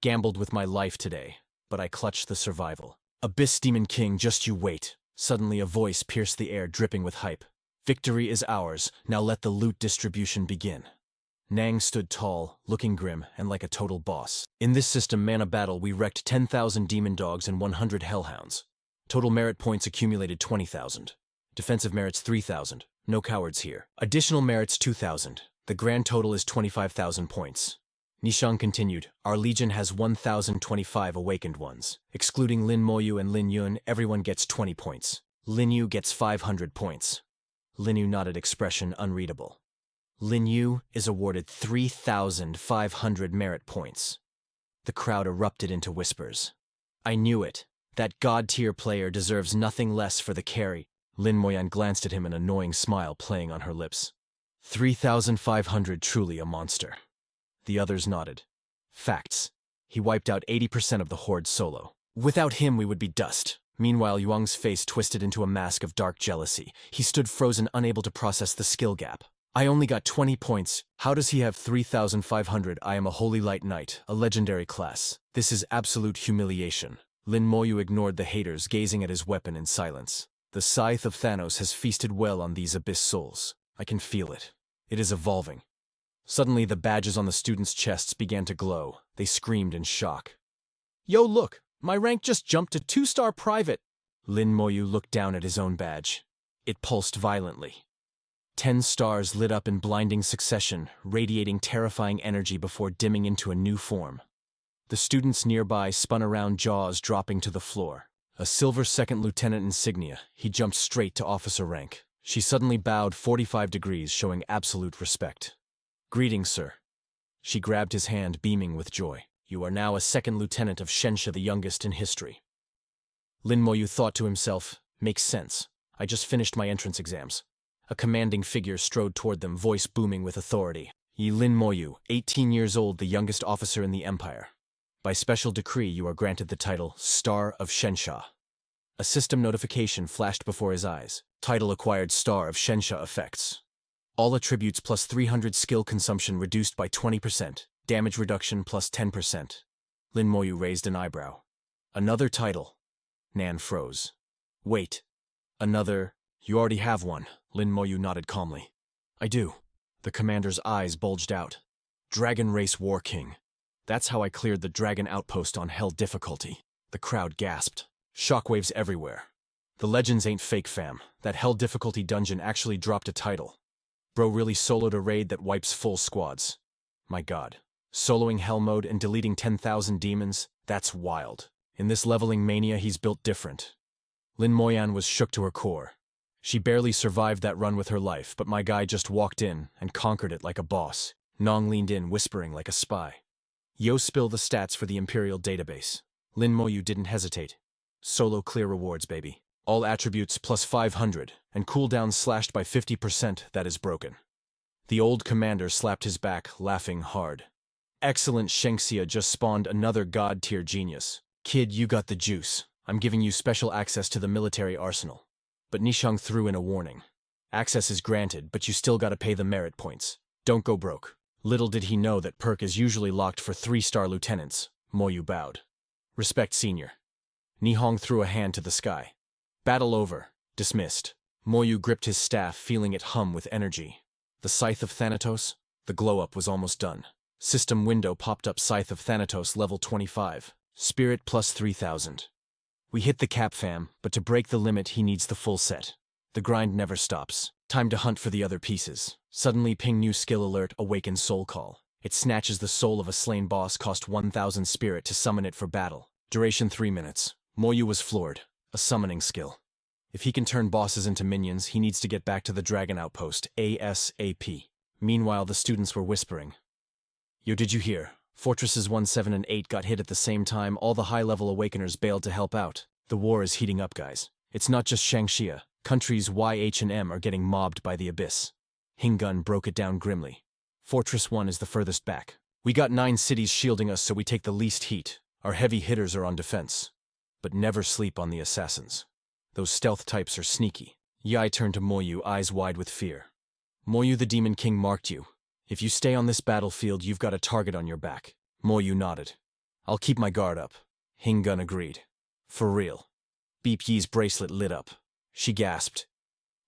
Gambled with my life today, but I clutched the survival. Abyss Demon King, just you wait. Suddenly a voice pierced the air, dripping with hype. Victory is ours, now let the loot distribution begin. Nang stood tall, looking grim, and like a total boss. In this system mana battle, we wrecked 10,000 demon dogs and 100 hellhounds. Total merit points accumulated 20,000. Defensive merits 3,000. No cowards here. Additional merits 2,000. The grand total is 25,000 points. Nishang continued, our legion has 1,025 awakened ones. Excluding Lin Moyu and Lin Yun, everyone gets 20 points. Lin Yu gets 500 points. Lin Yu nodded, expression unreadable. Lin Yu is awarded 3,500 merit points. The crowd erupted into whispers. I knew it. That god-tier player deserves nothing less for the carry. Lin Moyan glanced at him, an annoying smile playing on her lips. 3,500, truly a monster. The others nodded. Facts. He wiped out 80% of the horde solo. Without him, we would be dust. Meanwhile, Yuang's face twisted into a mask of dark jealousy. He stood frozen, unable to process the skill gap. I only got 20 points. How does he have 3,500? I am a Holy Light Knight, a legendary class. This is absolute humiliation. Lin Moyu ignored the haters, gazing at his weapon in silence. The scythe of Thanos has feasted well on these abyss souls. I can feel it. It is evolving. Suddenly, the badges on the students' chests began to glow. They screamed in shock. Yo, look! My rank just jumped to 2-star private! Lin Moyu looked down at his own badge. It pulsed violently. 10 stars lit up in blinding succession, radiating terrifying energy before dimming into a new form. The students nearby spun around, jaws dropping to the floor. A silver second lieutenant insignia, he jumped straight to officer rank. She suddenly bowed 45 degrees, showing absolute respect. "Greetings, sir." She grabbed his hand, beaming with joy. "You are now a second lieutenant of Shensha, the youngest in history." Lin Moyu thought to himself, makes sense. I just finished my entrance exams. A commanding figure strode toward them, voice booming with authority. "Yi Lin Moyu, 18 years old, the youngest officer in the Empire. By special decree, you are granted the title Star of Shensha." A system notification flashed before his eyes. Title acquired, Star of Shensha effects. All attributes plus 300, skill consumption reduced by 20%, damage reduction plus 10%. Lin Moyu raised an eyebrow. "Another title?" Nan froze. "Wait. Another? You already have one." Lin Moyu nodded calmly. "I do." The commander's eyes bulged out. "Dragon Race War King. That's how I cleared the Dragon Outpost on Hell difficulty." The crowd gasped. Shockwaves everywhere. The legends ain't fake, fam. That Hell difficulty dungeon actually dropped a title. Bro really soloed a raid that wipes full squads. My god. Soloing Hell mode and deleting 10,000 demons? That's wild. In this leveling mania, he's built different. Lin Moyan was shook to her core. She barely survived that run with her life, but my guy just walked in and conquered it like a boss. Nong leaned in, whispering like a spy. "Yo, spill the stats for the Imperial database." Lin Moyu didn't hesitate. "Solo clear rewards, baby. All attributes plus 500, and cooldowns slashed by 50%, that is broken." The old commander slapped his back, laughing hard. "Excellent, Shengxia just spawned another god-tier genius. Kid, you got the juice. I'm giving you special access to the military arsenal." But Nishang threw in a warning. "Access is granted, but you still gotta pay the merit points. Don't go broke." Little did he know that perk is usually locked for 3-star lieutenants. Moyu bowed. "Respect, senior." Nihong threw a hand to the sky. "Battle over. Dismissed." Moyu gripped his staff, feeling it hum with energy. The Scythe of Thanatos? The glow-up was almost done. System window popped up, Scythe of Thanatos level 25. Spirit plus 3,000. "We hit the cap, fam, but to break the limit he needs the full set. The grind never stops. Time to hunt for the other pieces." Suddenly ping new skill alert, Awaken Soul Call. It snatches the soul of a slain boss, cost 1,000 spirit to summon it for battle. Duration 3 minutes. Moyu was floored. A summoning skill. If he can turn bosses into minions, he needs to get back to the Dragon Outpost, ASAP. Meanwhile, the students were whispering. "Yo, did you hear? Fortresses 1, 7, and 8 got hit at the same time. All the high-level Awakeners bailed to help out. The war is heating up, guys. It's not just Shangxia. Countries Y, H, and M are getting mobbed by the abyss." Hingun broke it down grimly. "Fortress 1 is the furthest back. We got 9 cities shielding us, so we take the least heat. Our heavy hitters are on defense. But never sleep on the assassins. Those stealth types are sneaky." Yai turned to Moyu, eyes wide with fear. "Moyu, the Demon King marked you. If you stay on this battlefield, you've got a target on your back." Moyu nodded. "I'll keep my guard up." Hingun agreed. "For real." Beep Yi's bracelet lit up. She gasped.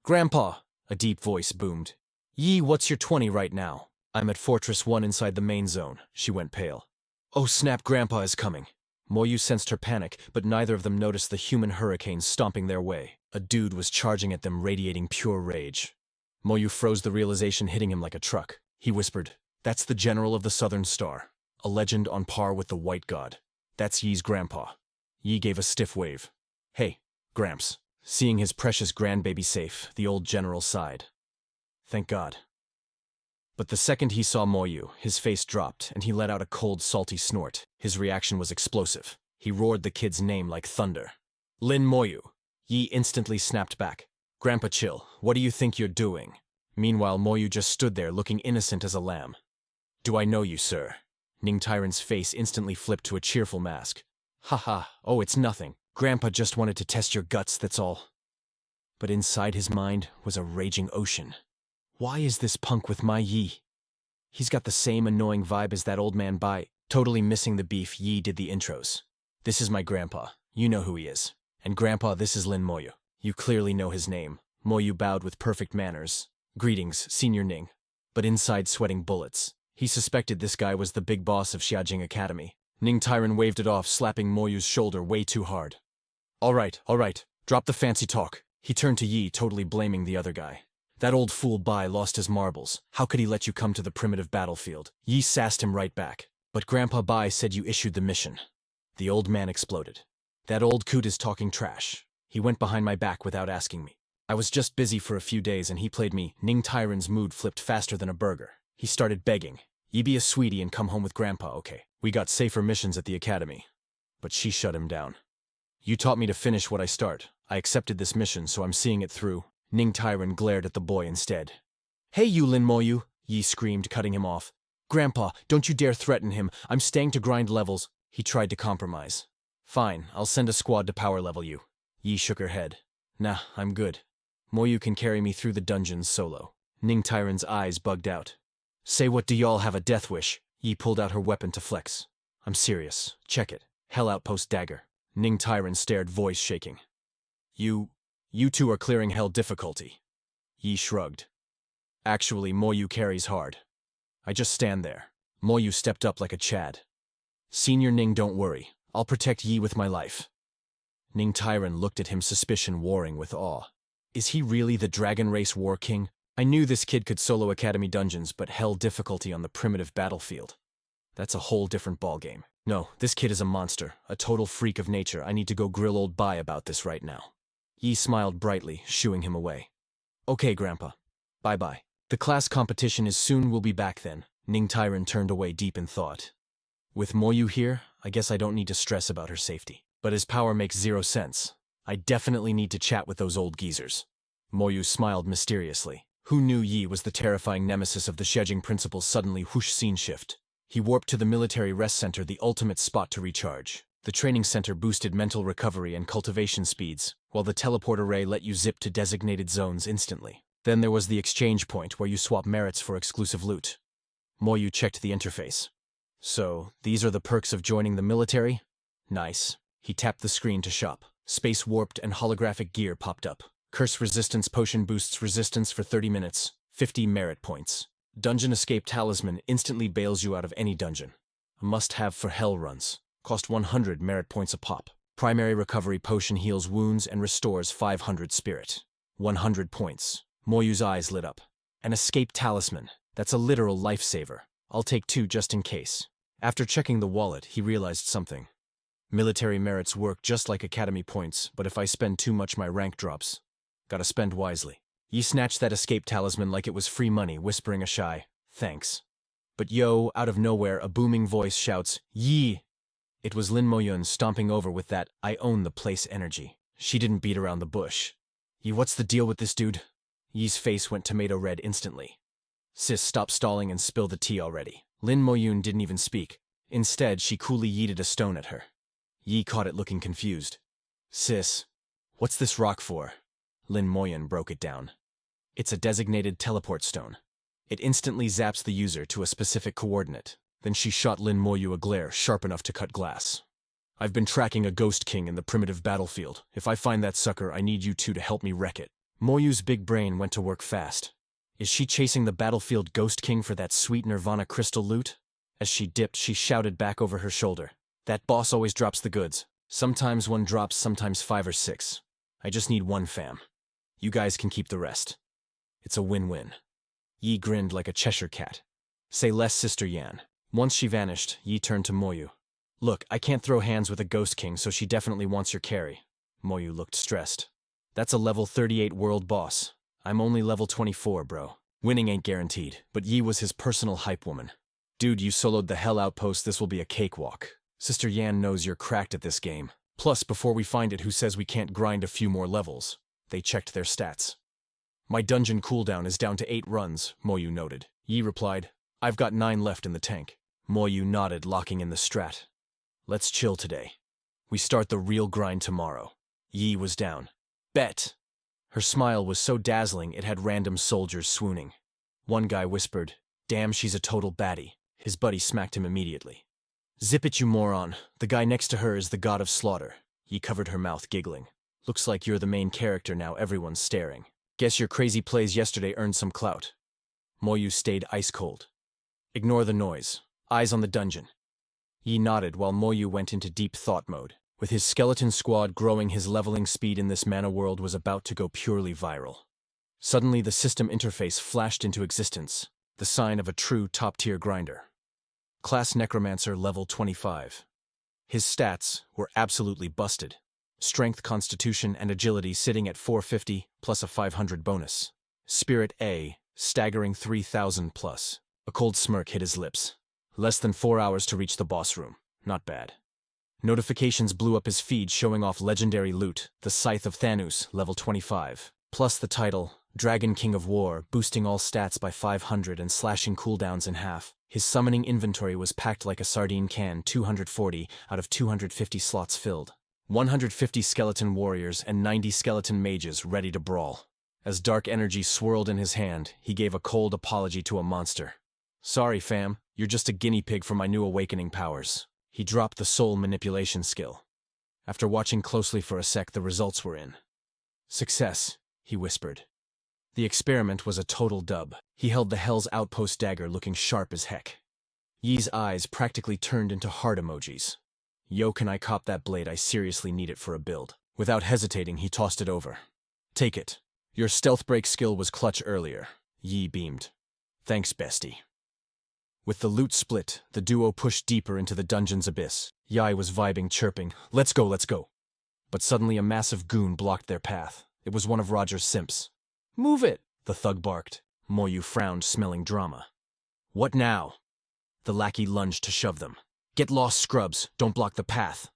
"Grandpa!" A deep voice boomed. "Yi, what's your 20 right now?" "I'm at Fortress 1 inside the main zone." She went pale. "Oh snap, Grandpa is coming." Moyu sensed her panic, but neither of them noticed the human hurricane stomping their way. A dude was charging at them, radiating pure rage. Moyu froze, the realization hitting him like a truck. He whispered, "That's the General of the Southern Star. A legend on par with the White God. That's Yi's grandpa." Yi gave a stiff wave. "Hey, Gramps." Seeing his precious grandbaby safe, the old general sighed. Thank God. But the second he saw Moyu, his face dropped, and he let out a cold, salty snort. His reaction was explosive. He roared the kid's name like thunder. "Lin Moyu!" Yi instantly snapped back. "Grandpa, chill. What do you think you're doing?" Meanwhile, Moyu just stood there, looking innocent as a lamb. "Do I know you, sir?" Ning Tyrant's face instantly flipped to a cheerful mask. "Haha, oh, it's nothing. Grandpa just wanted to test your guts, that's all." But inside his mind was a raging ocean. Why is this punk with my Yi? He's got the same annoying vibe as that old man Bai. Totally missing the beef, Yi did the intros. "This is my grandpa. You know who he is. And grandpa, this is Lin Moyu. You clearly know his name." Moyu bowed with perfect manners. "Greetings, Senior Ning." But inside, sweating bullets. He suspected this guy was the big boss of Xiajing Academy. Ning Tyrant waved it off, slapping Moyu's shoulder way too hard. All right, drop the fancy talk." He turned to Yi, totally blaming the other guy. That old fool Bai lost his marbles. How could he let you come to the primitive battlefield? Yi sassed him right back. But Grandpa Bai said you issued the mission. The old man exploded. That old coot is talking trash. He went behind my back without asking me. I was just busy for a few days and he played me. Ning Tyron's mood flipped faster than a burger. He started begging. Ye be a sweetie and come home with Grandpa, okay? We got safer missions at the academy. But she shut him down. You taught me to finish what I start. I accepted this mission, so I'm seeing it through. Ning Tyron glared at the boy instead. Hey you Lin Moyu, Yi screamed, cutting him off. Grandpa, don't you dare threaten him. I'm staying to grind levels. He tried to compromise. Fine, I'll send a squad to power level you. Yi shook her head. Nah, I'm good. Moyu can carry me through the dungeons solo. Ning Tyron's eyes bugged out. Say what, do y'all have a death wish? Yi pulled out her weapon to flex. I'm serious. Check it. Hell outpost dagger. Ning Tyron stared, voice shaking. You two are clearing hell difficulty. Yi shrugged. Actually, Moyu carries hard. I just stand there. Moyu stepped up like a Chad. Senior Ning, don't worry. I'll protect Yi with my life. Ning Tyron looked at him, suspicion warring with awe. Is he really the Dragon Race War King? I knew this kid could solo academy dungeons, but hell difficulty on the primitive battlefield. That's a whole different ballgame. No, this kid is a monster, a total freak of nature. I need to go grill old Bai about this right now. Yi smiled brightly, shooing him away. Okay, Grandpa. Bye-bye. The class competition is soon, we'll be back then. Ning Tyron turned away deep in thought. With Moyu here, I guess I don't need to stress about her safety. But his power makes zero sense. I definitely need to chat with those old geezers. Moyu smiled mysteriously. Who knew Yi was the terrifying nemesis of the Shejing principal? Suddenly whoosh, scene shift. He warped to the military rest center, the ultimate spot to recharge. The training center boosted mental recovery and cultivation speeds, while the teleport array let you zip to designated zones instantly. Then there was the exchange point where you swap merits for exclusive loot. Moyu checked the interface. So, these are the perks of joining the military? Nice. He tapped the screen to shop. Space warped and holographic gear popped up. Curse resistance potion boosts resistance for 30 minutes, 50 merit points. Dungeon escape talisman instantly bails you out of any dungeon. A must-have for hell runs. Cost 100 merit points a pop. Primary recovery potion heals wounds and restores 500 spirit. 100 points. Moyu's eyes lit up. An escape talisman. That's a literal lifesaver. I'll take 2 just in case. After checking the wallet, he realized something. Military merits work just like academy points, but if I spend too much my rank drops. Gotta spend wisely. Yi snatched that escape talisman like it was free money, whispering a shy, thanks. But yo, out of nowhere, a booming voice shouts, Yi! It was Lin Moyun stomping over with that I own the place energy. She didn't beat around the bush. Yi, what's the deal with this dude? Yi's face went tomato red instantly. Sis, stop stalling and spill the tea already. Lin Moyun didn't even speak. Instead, she coolly yeeted a stone at her. Yi caught it looking confused. Sis, what's this rock for? Lin Moyun broke it down. It's a designated teleport stone. It instantly zaps the user to a specific coordinate. Then she shot Lin Moyu a glare sharp enough to cut glass. I've been tracking a ghost king in the primitive battlefield. If I find that sucker, I need you two to help me wreck it. Moyu's big brain went to work fast. Is she chasing the battlefield ghost king for that sweet Nirvana crystal loot? As she dipped, she shouted back over her shoulder. That boss always drops the goods. Sometimes one drops, sometimes 5 or 6. I just need 1, fam. You guys can keep the rest. It's a win-win. Yi grinned like a Cheshire cat. Say less, Sister Yan. Once she vanished, Yi turned to Moyu. Look, I can't throw hands with a ghost king, so she definitely wants your carry. Moyu looked stressed. That's a level 38 world boss. I'm only level 24, bro. Winning ain't guaranteed, but Yi was his personal hype woman. Dude, you soloed the hell outpost, this will be a cakewalk. Sister Yan knows you're cracked at this game. Plus, before we find it, who says we can't grind a few more levels? They checked their stats. My dungeon cooldown is down to 8 runs, Moyu noted. Yi replied, I've got 9 left in the tank. Moyu nodded, locking in the strat. Let's chill today. We start the real grind tomorrow. Yi was down. Bet! Her smile was so dazzling it had random soldiers swooning. One guy whispered, Damn, she's a total baddie. His buddy smacked him immediately. Zip it, you moron. The guy next to her is the god of slaughter. Yi covered her mouth, giggling. Looks like you're the main character now, everyone's staring. Guess your crazy plays yesterday earned some clout. Moyu stayed ice cold. Ignore the noise. Eyes on the dungeon. Yi nodded while Moyu went into deep thought mode. With his skeleton squad growing, his leveling speed in this mana world was about to go purely viral. Suddenly, the system interface flashed into existence, the sign of a true top-tier grinder. Class Necromancer level 25. His stats were absolutely busted. Strength, Constitution, and Agility sitting at 450 plus a 500 bonus. Spirit A, staggering 3,000 plus. A cold smirk hit his lips. Less than 4 hours to reach the boss room. Not bad. Notifications blew up his feed showing off legendary loot, the Scythe of Thanos, level 25. Plus the title, Dragon King of War, boosting all stats by 500 and slashing cooldowns in half. His summoning inventory was packed like a sardine can, 240 out of 250 slots filled. 150 skeleton warriors and 90 skeleton mages ready to brawl. As dark energy swirled in his hand, he gave a cold apology to a monster. Sorry, fam, you're just a guinea pig for my new awakening powers. He dropped the soul manipulation skill. After watching closely for a sec, the results were in. Success, he whispered. The experiment was a total dub. He held the Hell's Outpost dagger looking sharp as heck. Yi's eyes practically turned into heart emojis. Yo, can I cop that blade? I seriously need it for a build. Without hesitating, he tossed it over. Take it. Your stealth break skill was clutch earlier. Yi beamed. Thanks, bestie. With the loot split, the duo pushed deeper into the dungeon's abyss. Yi was vibing, chirping, let's go, let's go. But suddenly a massive goon blocked their path. It was one of Roger's simps. Move it, the thug barked. Moyu frowned, smelling drama. What now? The lackey lunged to shove them. Get lost, scrubs, don't block the path.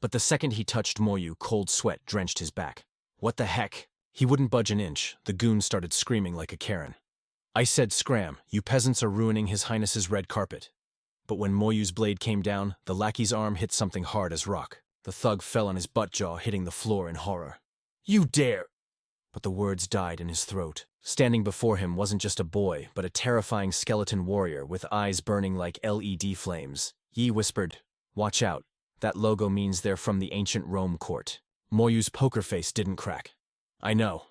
But the second he touched Moyu, cold sweat drenched his back. What the heck? He wouldn't budge an inch. The goon started screaming like a Karen. I said scram, you peasants are ruining His Highness's red carpet. But when Moyu's blade came down, the lackey's arm hit something hard as rock. The thug fell on his butt jaw, hitting the floor in horror. You dare! But the words died in his throat. Standing before him wasn't just a boy, but a terrifying skeleton warrior with eyes burning like LED flames. Yi whispered, watch out. That logo means they're from the ancient Rome court. Moyu's poker face didn't crack. I know.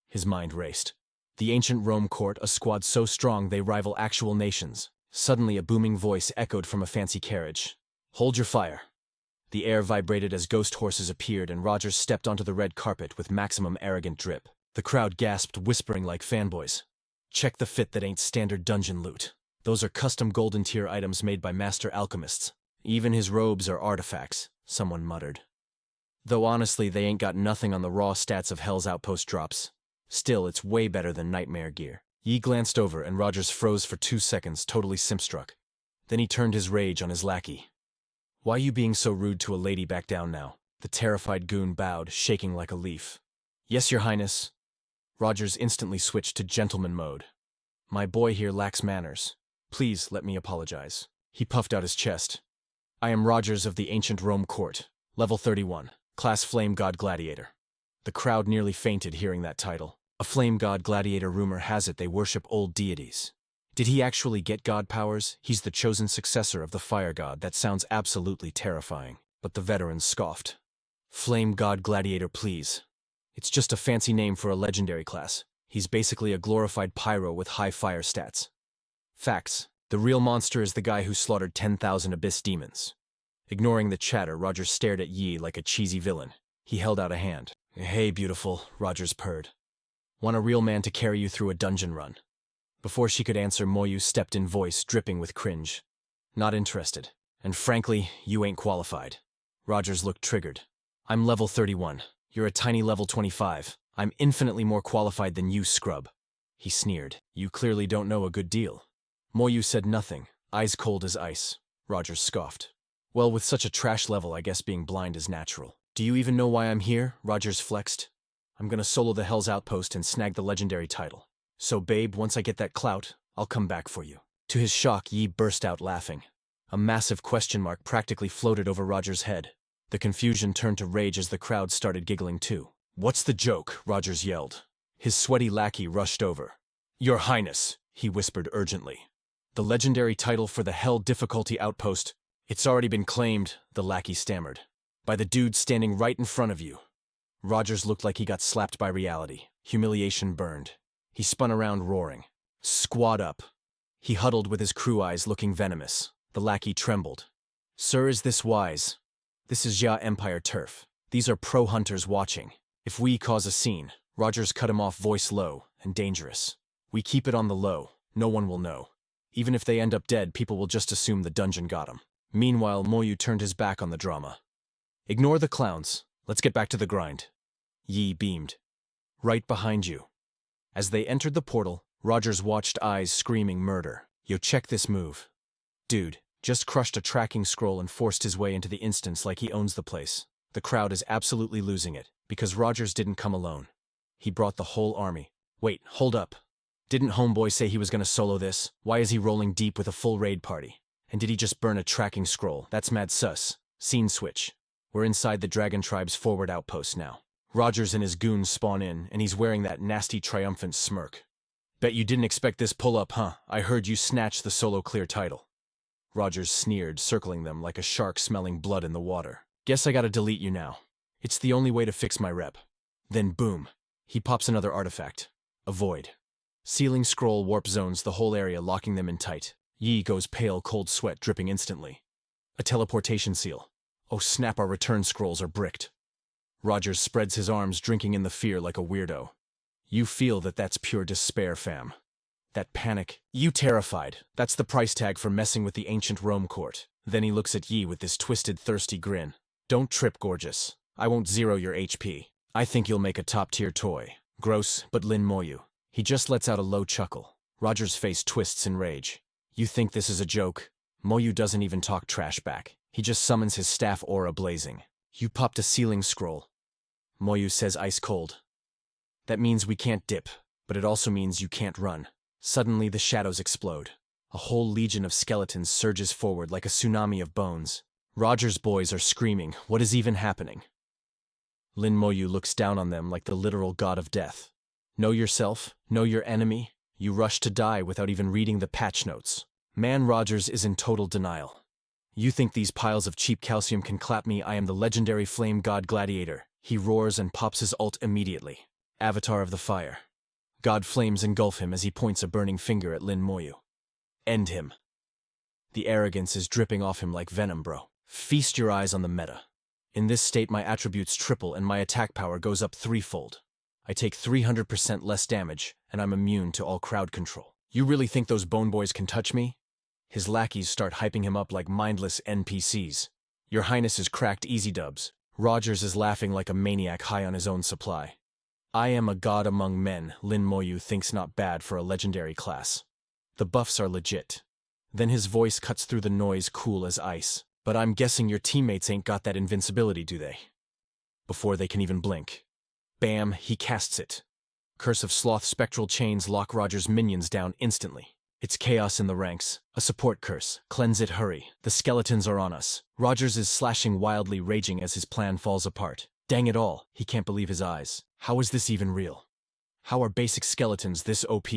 His mind raced. The ancient Rome court, a squad so strong they rival actual nations. Suddenly a booming voice echoed from a fancy carriage. Hold your fire. The air vibrated as ghost horses appeared and Rogers stepped onto the red carpet with maximum arrogant drip. The crowd gasped, whispering like fanboys. Check the fit, that ain't standard dungeon loot. Those are custom golden tier items made by master alchemists. Even his robes are artifacts, someone muttered. Though honestly, they ain't got nothing on the raw stats of Hell's Outpost drops. Still, it's way better than nightmare gear. Yi glanced over and Rogers froze for 2 seconds, totally simstruck. Then he turned his rage on his lackey. Why you being so rude to a lady? Back down now. The terrified goon bowed, shaking like a leaf. Yes, your highness. Rogers instantly switched to gentleman mode. My boy here lacks manners. Please let me apologize. He puffed out his chest. I am Rogers of the ancient Rome court, level 31, class Flame God Gladiator. The crowd nearly fainted hearing that title. A Flame God Gladiator, rumor has it they worship old deities. Did he actually get god powers? He's the chosen successor of the fire god. That sounds absolutely terrifying. But the veterans scoffed. Flame God Gladiator, please. It's just a fancy name for a legendary class. He's basically a glorified pyro with high fire stats. Facts. The real monster is the guy who slaughtered 10,000 abyss demons. Ignoring the chatter, Rogers stared at Yi like a cheesy villain. He held out a hand. Hey, beautiful, Rogers purred. Want a real man to carry you through a dungeon run? Before she could answer, Moyu stepped in, voice dripping with cringe. Not interested. And frankly, you ain't qualified. Rogers looked triggered. I'm level 31. You're a tiny level 25. I'm infinitely more qualified than you, scrub. He sneered. You clearly don't know a good deal. Moyu said nothing, eyes cold as ice. Rogers scoffed. Well, with such a trash level, I guess being blind is natural. Do you even know why I'm here? Rogers flexed. I'm gonna solo the Hell's Outpost and snag the legendary title. So babe, once I get that clout, I'll come back for you. To his shock, Yi burst out laughing. A massive question mark practically floated over Rogers' head. The confusion turned to rage as the crowd started giggling too. What's the joke? Rogers yelled. His sweaty lackey rushed over. Your Highness, he whispered urgently. The legendary title for the Hell difficulty outpost. It's already been claimed, the lackey stammered. By the dude standing right in front of you. Rogers looked like he got slapped by reality. Humiliation burned. He spun around, roaring. Squad up. He huddled with his crew eyes looking venomous. The lackey trembled. Sir, is this wise? This is Ya Empire turf. These are pro hunters watching. If we cause a scene, Rogers cut him off, voice low and dangerous. We keep it on the low, no one will know. Even if they end up dead, people will just assume the dungeon got him. Meanwhile, Moyu turned his back on the drama. Ignore the clowns, let's get back to the grind. Yi beamed. Right behind you. As they entered the portal, Rogers watched, eyes screaming murder. Yo, check this move. Dude, just crushed a tracking scroll and forced his way into the instance like he owns the place. The crowd is absolutely losing it, because Rogers didn't come alone. He brought the whole army. Wait, hold up. Didn't homeboy say he was gonna solo this? Why is he rolling deep with a full raid party? And did he just burn a tracking scroll? That's mad sus. Scene switch. We're inside the Dragon Tribe's forward outpost now. Rogers and his goons spawn in, and he's wearing that nasty triumphant smirk. Bet you didn't expect this pull-up, huh? I heard you snatched the solo clear title. Rogers sneered, circling them like a shark smelling blood in the water. Guess I gotta delete you now. It's the only way to fix my rep. Then boom. He pops another artifact. A void. Sealing scroll warp zones the whole area, locking them in tight. Yi goes pale, cold sweat dripping instantly. A teleportation seal. Oh snap, our return scrolls are bricked. Rogers spreads his arms, drinking in the fear like a weirdo. You feel that that's pure despair, fam. That panic. You terrified. That's the price tag for messing with the ancient Rome court. Then he looks at Yi with this twisted, thirsty grin. Don't trip, gorgeous. I won't zero your HP. I think you'll make a top-tier toy. Gross, but Lin Moyu. He just lets out a low chuckle. Roger's face twists in rage. You think this is a joke? Moyu doesn't even talk trash back. He just summons his staff aura blazing. You popped a sealing scroll. Moyu says ice cold. That means we can't dip, but it also means you can't run. Suddenly the shadows explode. A whole legion of skeletons surges forward like a tsunami of bones. Roger's boys are screaming, what is even happening? Lin Moyu looks down on them like the literal god of death. Know yourself, know your enemy. You rush to die without even reading the patch notes. Man, Rogers is in total denial. You think these piles of cheap calcium can clap me? I am the legendary flame god gladiator. He roars and pops his ult immediately. Avatar of the fire. God flames engulf him as he points a burning finger at Lin Moyu. End him. The arrogance is dripping off him like venom, bro. Feast your eyes on the meta. In this state, my attributes triple and my attack power goes up threefold. I take 300% less damage, and I'm immune to all crowd control. You really think those bone boys can touch me? His lackeys start hyping him up like mindless NPCs. Your Highness is cracked, easy dubs. Rogers is laughing like a maniac high on his own supply. I am a god among men, Lin Moyu thinks, not bad for a legendary class. The buffs are legit. Then his voice cuts through the noise, cool as ice. But I'm guessing your teammates ain't got that invincibility, do they? Before they can even blink. Bam, he casts it. Curse of Sloth spectral chains lock Rogers' minions down instantly. It's chaos in the ranks. A support curse. Cleanse it, hurry. The skeletons are on us. Rogers is slashing wildly, raging as his plan falls apart. Dang it all, he can't believe his eyes. How is this even real? How are basic skeletons this OP?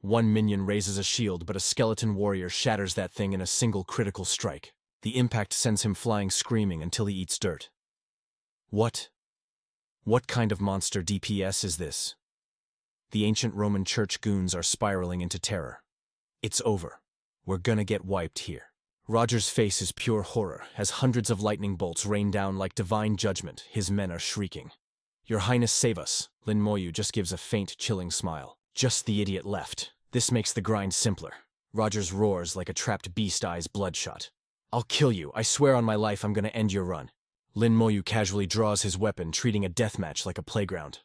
One minion raises a shield, but a skeleton warrior shatters that thing in a single critical strike. The impact sends him flying screaming until he eats dirt. What? What kind of monster DPS is this? The ancient Roman church goons are spiraling into terror. It's over. We're gonna get wiped here. Roger's face is pure horror as hundreds of lightning bolts rain down like divine judgment. His men are shrieking. Your Highness, save us. Lin Moyu just gives a faint, chilling smile. Just the idiot left. This makes the grind simpler. Rogers roars like a trapped beast, eyes bloodshot. I'll kill you. I swear on my life I'm gonna end your run. Lin Moyu casually draws his weapon, treating a deathmatch like a playground.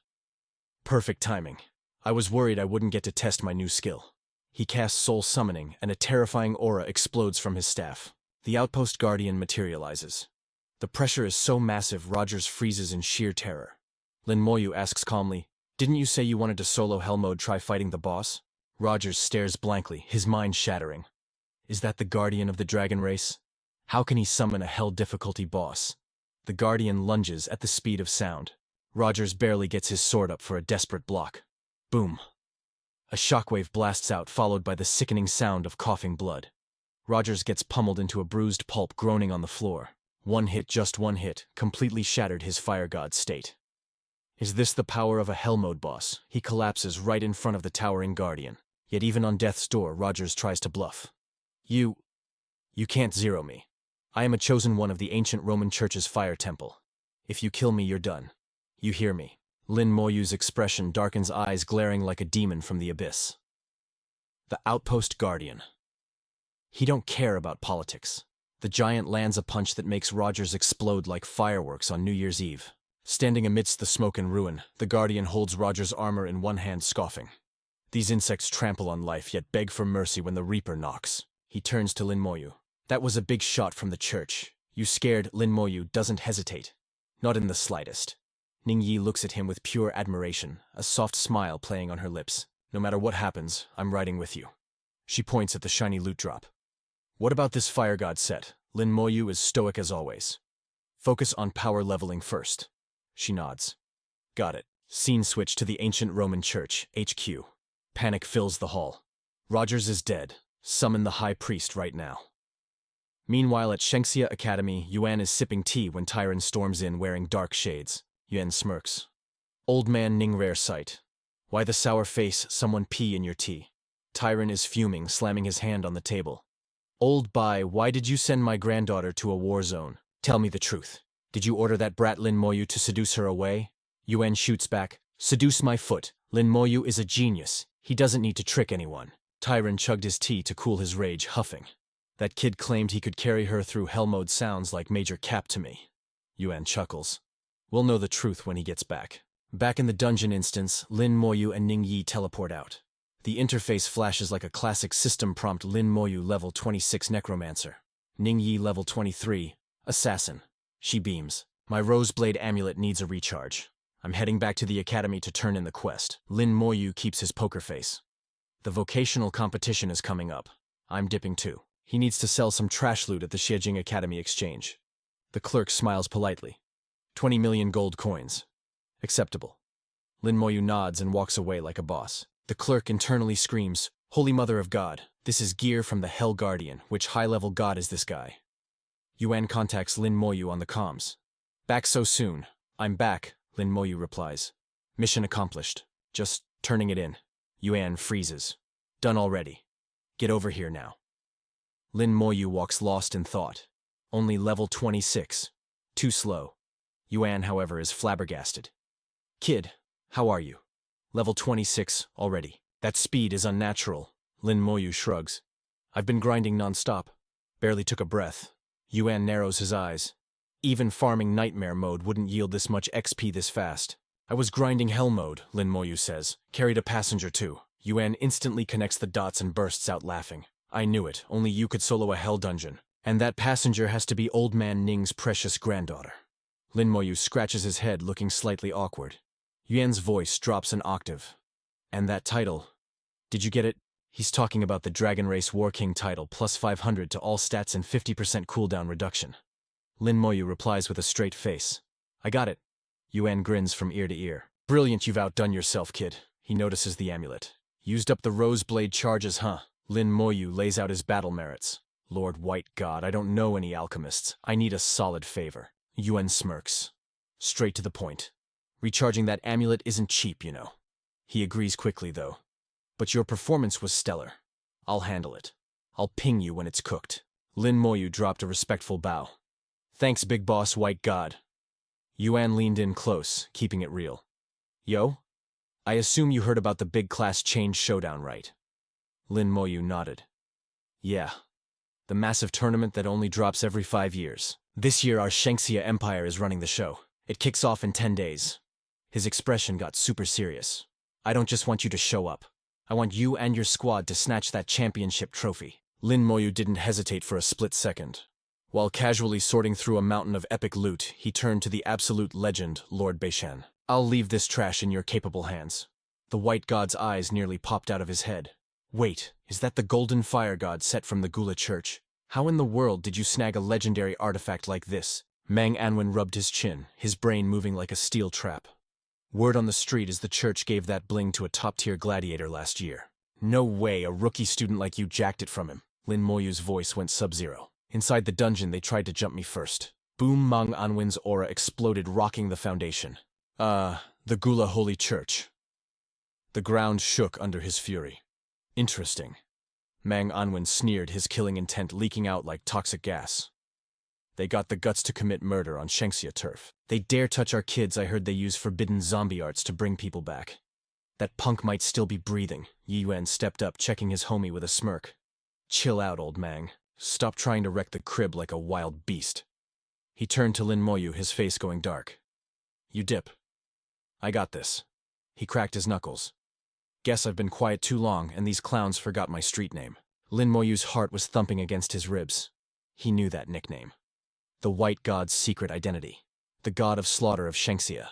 Perfect timing. I was worried I wouldn't get to test my new skill. He casts soul summoning, and a terrifying aura explodes from his staff. The outpost guardian materializes. The pressure is so massive, Rogers freezes in sheer terror. Lin Moyu asks calmly, didn't you say you wanted to solo hell mode, try fighting the boss? Rogers stares blankly, his mind shattering. Is that the guardian of the dragon race? How can he summon a hell difficulty boss? The guardian lunges at the speed of sound. Rogers barely gets his sword up for a desperate block. Boom. A shockwave blasts out, followed by the sickening sound of coughing blood. Rogers gets pummeled into a bruised pulp, groaning on the floor. One hit, just one hit, completely shattered his fire god state. Is this the power of a hell mode boss? He collapses right in front of the towering guardian. Yet even on death's door, Rogers tries to bluff. You can't zero me. I am a chosen one of the ancient Roman Church's fire temple. If you kill me, you're done. You hear me? Lin Moyu's expression darkens, eyes glaring like a demon from the abyss. The outpost guardian. He don't care about politics. The giant lands a punch that makes Rogers explode like fireworks on New Year's Eve. Standing amidst the smoke and ruin, the guardian holds Rogers' armor in one hand, scoffing. These insects trample on life, yet beg for mercy when the Reaper knocks. He turns to Lin Moyu. That was a big shot from the church. You scared? Lin Moyu doesn't hesitate. Not in the slightest. Ning Yi looks at him with pure admiration, a soft smile playing on her lips. No matter what happens, I'm riding with you. She points at the shiny loot drop. What about this fire god set? Lin Moyu is stoic as always. Focus on power leveling first. She nods. Got it. Scene switch to the ancient Roman church, HQ. Panic fills the hall. Rogers is dead. Summon the high priest right now. Meanwhile at Shengxia Academy, Yuan is sipping tea when Tyron storms in wearing dark shades. Yuan smirks. Old man Ning, rare sight. Why the sour face? Someone pee in your tea. Tyron is fuming, slamming his hand on the table. Old Bai, why did you send my granddaughter to a war zone? Tell me the truth. Did you order that brat Lin Moyu to seduce her away? Yuan shoots back. Seduce my foot. Lin Moyu is a genius. He doesn't need to trick anyone. Tyron chugged his tea to cool his rage, huffing. That kid claimed he could carry her through hell mode. Sounds like Major Cap to me. Yuan chuckles. We'll know the truth when he gets back. Back in the dungeon instance, Lin Moyu and Ning Yi teleport out. The interface flashes like a classic system prompt. Lin Moyu level 26 Necromancer. Ning Yi level 23 Assassin. She beams. My Roseblade amulet needs a recharge. I'm heading back to the academy to turn in the quest. Lin Moyu keeps his poker face. The vocational competition is coming up. I'm dipping too. He needs to sell some trash loot at the Xiejing Academy exchange. The clerk smiles politely. 20 million gold coins. Acceptable. Lin Moyu nods and walks away like a boss. The clerk internally screams, Holy Mother of God, this is gear from the Hell Guardian. Which high-level god is this guy? Yuan contacts Lin Moyu on the comms. Back so soon. I'm back, Lin Moyu replies. Mission accomplished. Just turning it in. Yuan freezes. Done already. Get over here now. Lin Moyu walks lost in thought. Only level 26. Too slow. Yuan, however, is flabbergasted. Kid, how are you? Level 26 already. That speed is unnatural. Lin Moyu shrugs. I've been grinding non-stop. Barely took a breath. Yuan narrows his eyes. Even farming nightmare mode wouldn't yield this much XP this fast. I was grinding hell mode, Lin Moyu says. Carried a passenger too. Yuan instantly connects the dots and bursts out laughing. I knew it. Only you could solo a hell dungeon. And that passenger has to be old man Ning's precious granddaughter. Lin Moyu scratches his head, looking slightly awkward. Yuan's voice drops an octave. And that title? Did you get it? He's talking about the Dragon Race War King title, plus 500 to all stats and 50% cooldown reduction. Lin Moyu replies with a straight face. I got it. Yuan grins from ear to ear. Brilliant, you've outdone yourself, kid. He notices the amulet. Used up the Roseblade charges, huh? Lin Moyu lays out his battle merits. Lord White God, I don't know any alchemists. I need a solid favor. Yuan smirks. Straight to the point. Recharging that amulet isn't cheap, you know. He agrees quickly, though. But your performance was stellar. I'll handle it. I'll ping you when it's cooked. Lin Moyu dropped a respectful bow. Thanks, big boss White God. Yuan leaned in close, keeping it real. Yo? I assume you heard about the big class change showdown, right? Lin Moyu nodded. Yeah. The massive tournament that only drops every 5 years. This year our Shengxia Empire is running the show. It kicks off in 10 days. His expression got super serious. I don't just want you to show up. I want you and your squad to snatch that championship trophy. Lin Moyu didn't hesitate for a split second. While casually sorting through a mountain of epic loot, he turned to the absolute legend, Lord Beishan. I'll leave this trash in your capable hands. The white god's eyes nearly popped out of his head. Wait, is that the golden fire god set from the Gula Church? How in the world did you snag a legendary artifact like this? Mang Anwen rubbed his chin, his brain moving like a steel trap. Word on the street is the church gave that bling to a top-tier gladiator last year. No way a rookie student like you jacked it from him. Lin Moyu's voice went sub-zero. Inside the dungeon, they tried to jump me first. Boom, Mang Anwen's aura exploded, rocking the foundation. The Gula Holy Church. The ground shook under his fury. Interesting. Mang Anwen sneered, his killing intent leaking out like toxic gas. They got the guts to commit murder on Shengxia turf. They dare touch our kids. I heard they use forbidden zombie arts to bring people back. That punk might still be breathing. Yi Yuan stepped up, checking his homie with a smirk. Chill out, old Mang. Stop trying to wreck the crib like a wild beast. He turned to Lin Moyu, his face going dark. You dip. I got this. He cracked his knuckles. Guess I've been quiet too long, and these clowns forgot my street name. Lin Moyu's heart was thumping against his ribs. He knew that nickname. The White God's secret identity. The god of slaughter of Shengxia.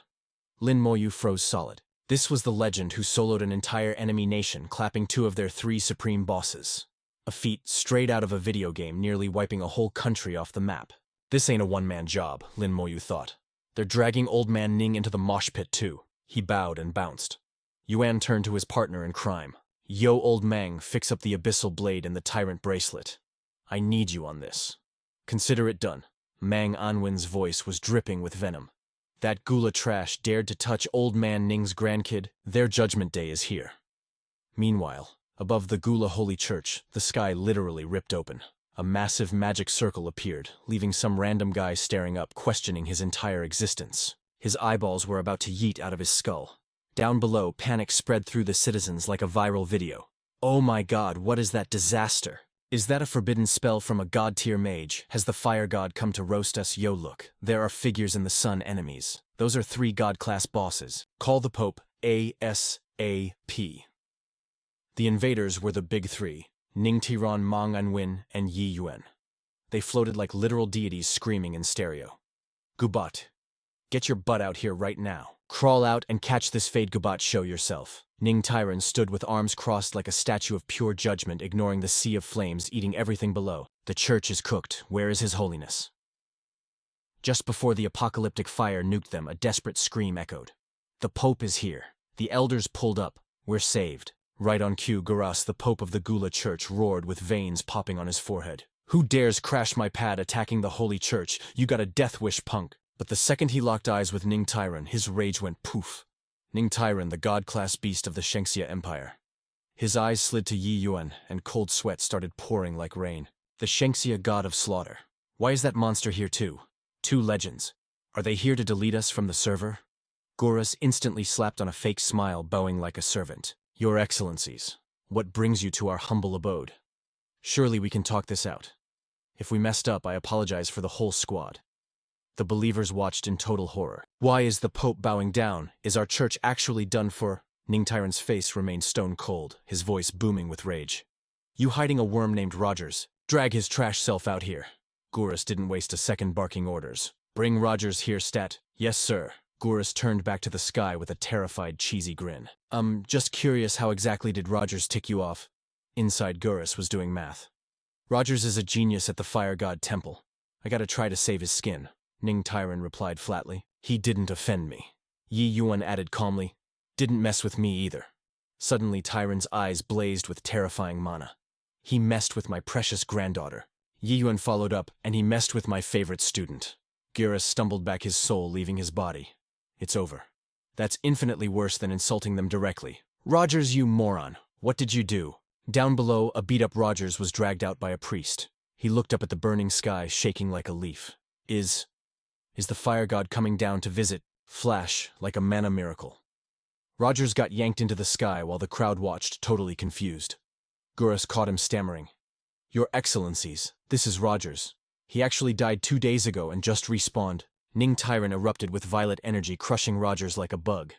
Lin Moyu froze solid. This was the legend who soloed an entire enemy nation, clapping 2 of their 3 supreme bosses. A feat straight out of a video game, nearly wiping a whole country off the map. This ain't a one-man job, Lin Moyu thought. They're dragging old man Ning into the mosh pit too. He bowed and bounced. Yuan turned to his partner in crime. Yo, old Mang, fix up the abyssal blade and the tyrant bracelet. I need you on this. Consider it done. Mang Anwen's voice was dripping with venom. That gula trash dared to touch old man Ning's grandkid. Their judgment day is here. Meanwhile, above the Gula Holy Church, the sky literally ripped open. A massive magic circle appeared, leaving some random guy staring up, questioning his entire existence. His eyeballs were about to yeet out of his skull. Down below, panic spread through the citizens like a viral video. Oh my god, what is that disaster? Is that a forbidden spell from a god-tier mage? Has the fire god come to roast us? Yo, look, there are figures in the sun enemies. Those are 3 god-class bosses. Call the Pope ASAP. The invaders were the big 3, Ning Tiran, Mang Anwen, and Yi Yuan. They floated like literal deities screaming in stereo. Gubat, get your butt out here right now. Crawl out and catch this fade. Gubat, show yourself. Ning Tiran stood with arms crossed like a statue of pure judgment, ignoring the sea of flames eating everything below. The church is cooked. Where is His Holiness? Just before the apocalyptic fire nuked them, a desperate scream echoed. The Pope is here. The elders pulled up. We're saved. Right on cue, Guras, the Pope of the Gula Church, roared with veins popping on his forehead. Who dares crash my pad attacking the Holy Church? You got a death wish, punk. But the second he locked eyes with Ning Tiran, his rage went poof. Ning Tiran, the god-class beast of the Shengxia Empire. His eyes slid to Yi Yuan, and cold sweat started pouring like rain. The Shengxia god of slaughter. Why is that monster here too? 2 legends. Are they here to delete us from the server? Guras instantly slapped on a fake smile, bowing like a servant. Your Excellencies, what brings you to our humble abode? Surely we can talk this out. If we messed up, I apologize for the whole squad. The believers watched in total horror. Why is the Pope bowing down? Is our church actually done for? Ning Tiran's face remained stone cold, his voice booming with rage. You hiding a worm named Rogers? Drag his trash self out here. Guras didn't waste a second barking orders. Bring Rogers here, stat. Yes, sir. Guras turned back to the sky with a terrified, cheesy grin. Just curious, how exactly did Rogers tick you off? Inside, Guras was doing math. Rogers is a genius at the Fire God Temple. I gotta try to save his skin. Ning Tiran replied flatly. He didn't offend me. Yi Yuan added calmly. Didn't mess with me either. Suddenly, Tiran's eyes blazed with terrifying mana. He messed with my precious granddaughter. Yi Yuan followed up, and he messed with my favorite student. Guras stumbled back, his soul leaving his body. It's over. That's infinitely worse than insulting them directly. Rogers, you moron. What did you do? Down below, a beat-up Rogers was dragged out by a priest. He looked up at the burning sky, shaking like a leaf. Is the fire god coming down to visit? Flash, like a mana miracle. Rogers got yanked into the sky while the crowd watched, totally confused. Guras caught him stammering. Your Excellencies, this is Rogers. He actually died 2 days ago and just respawned. Ning Tiran erupted with violet energy, crushing Rogers like a bug.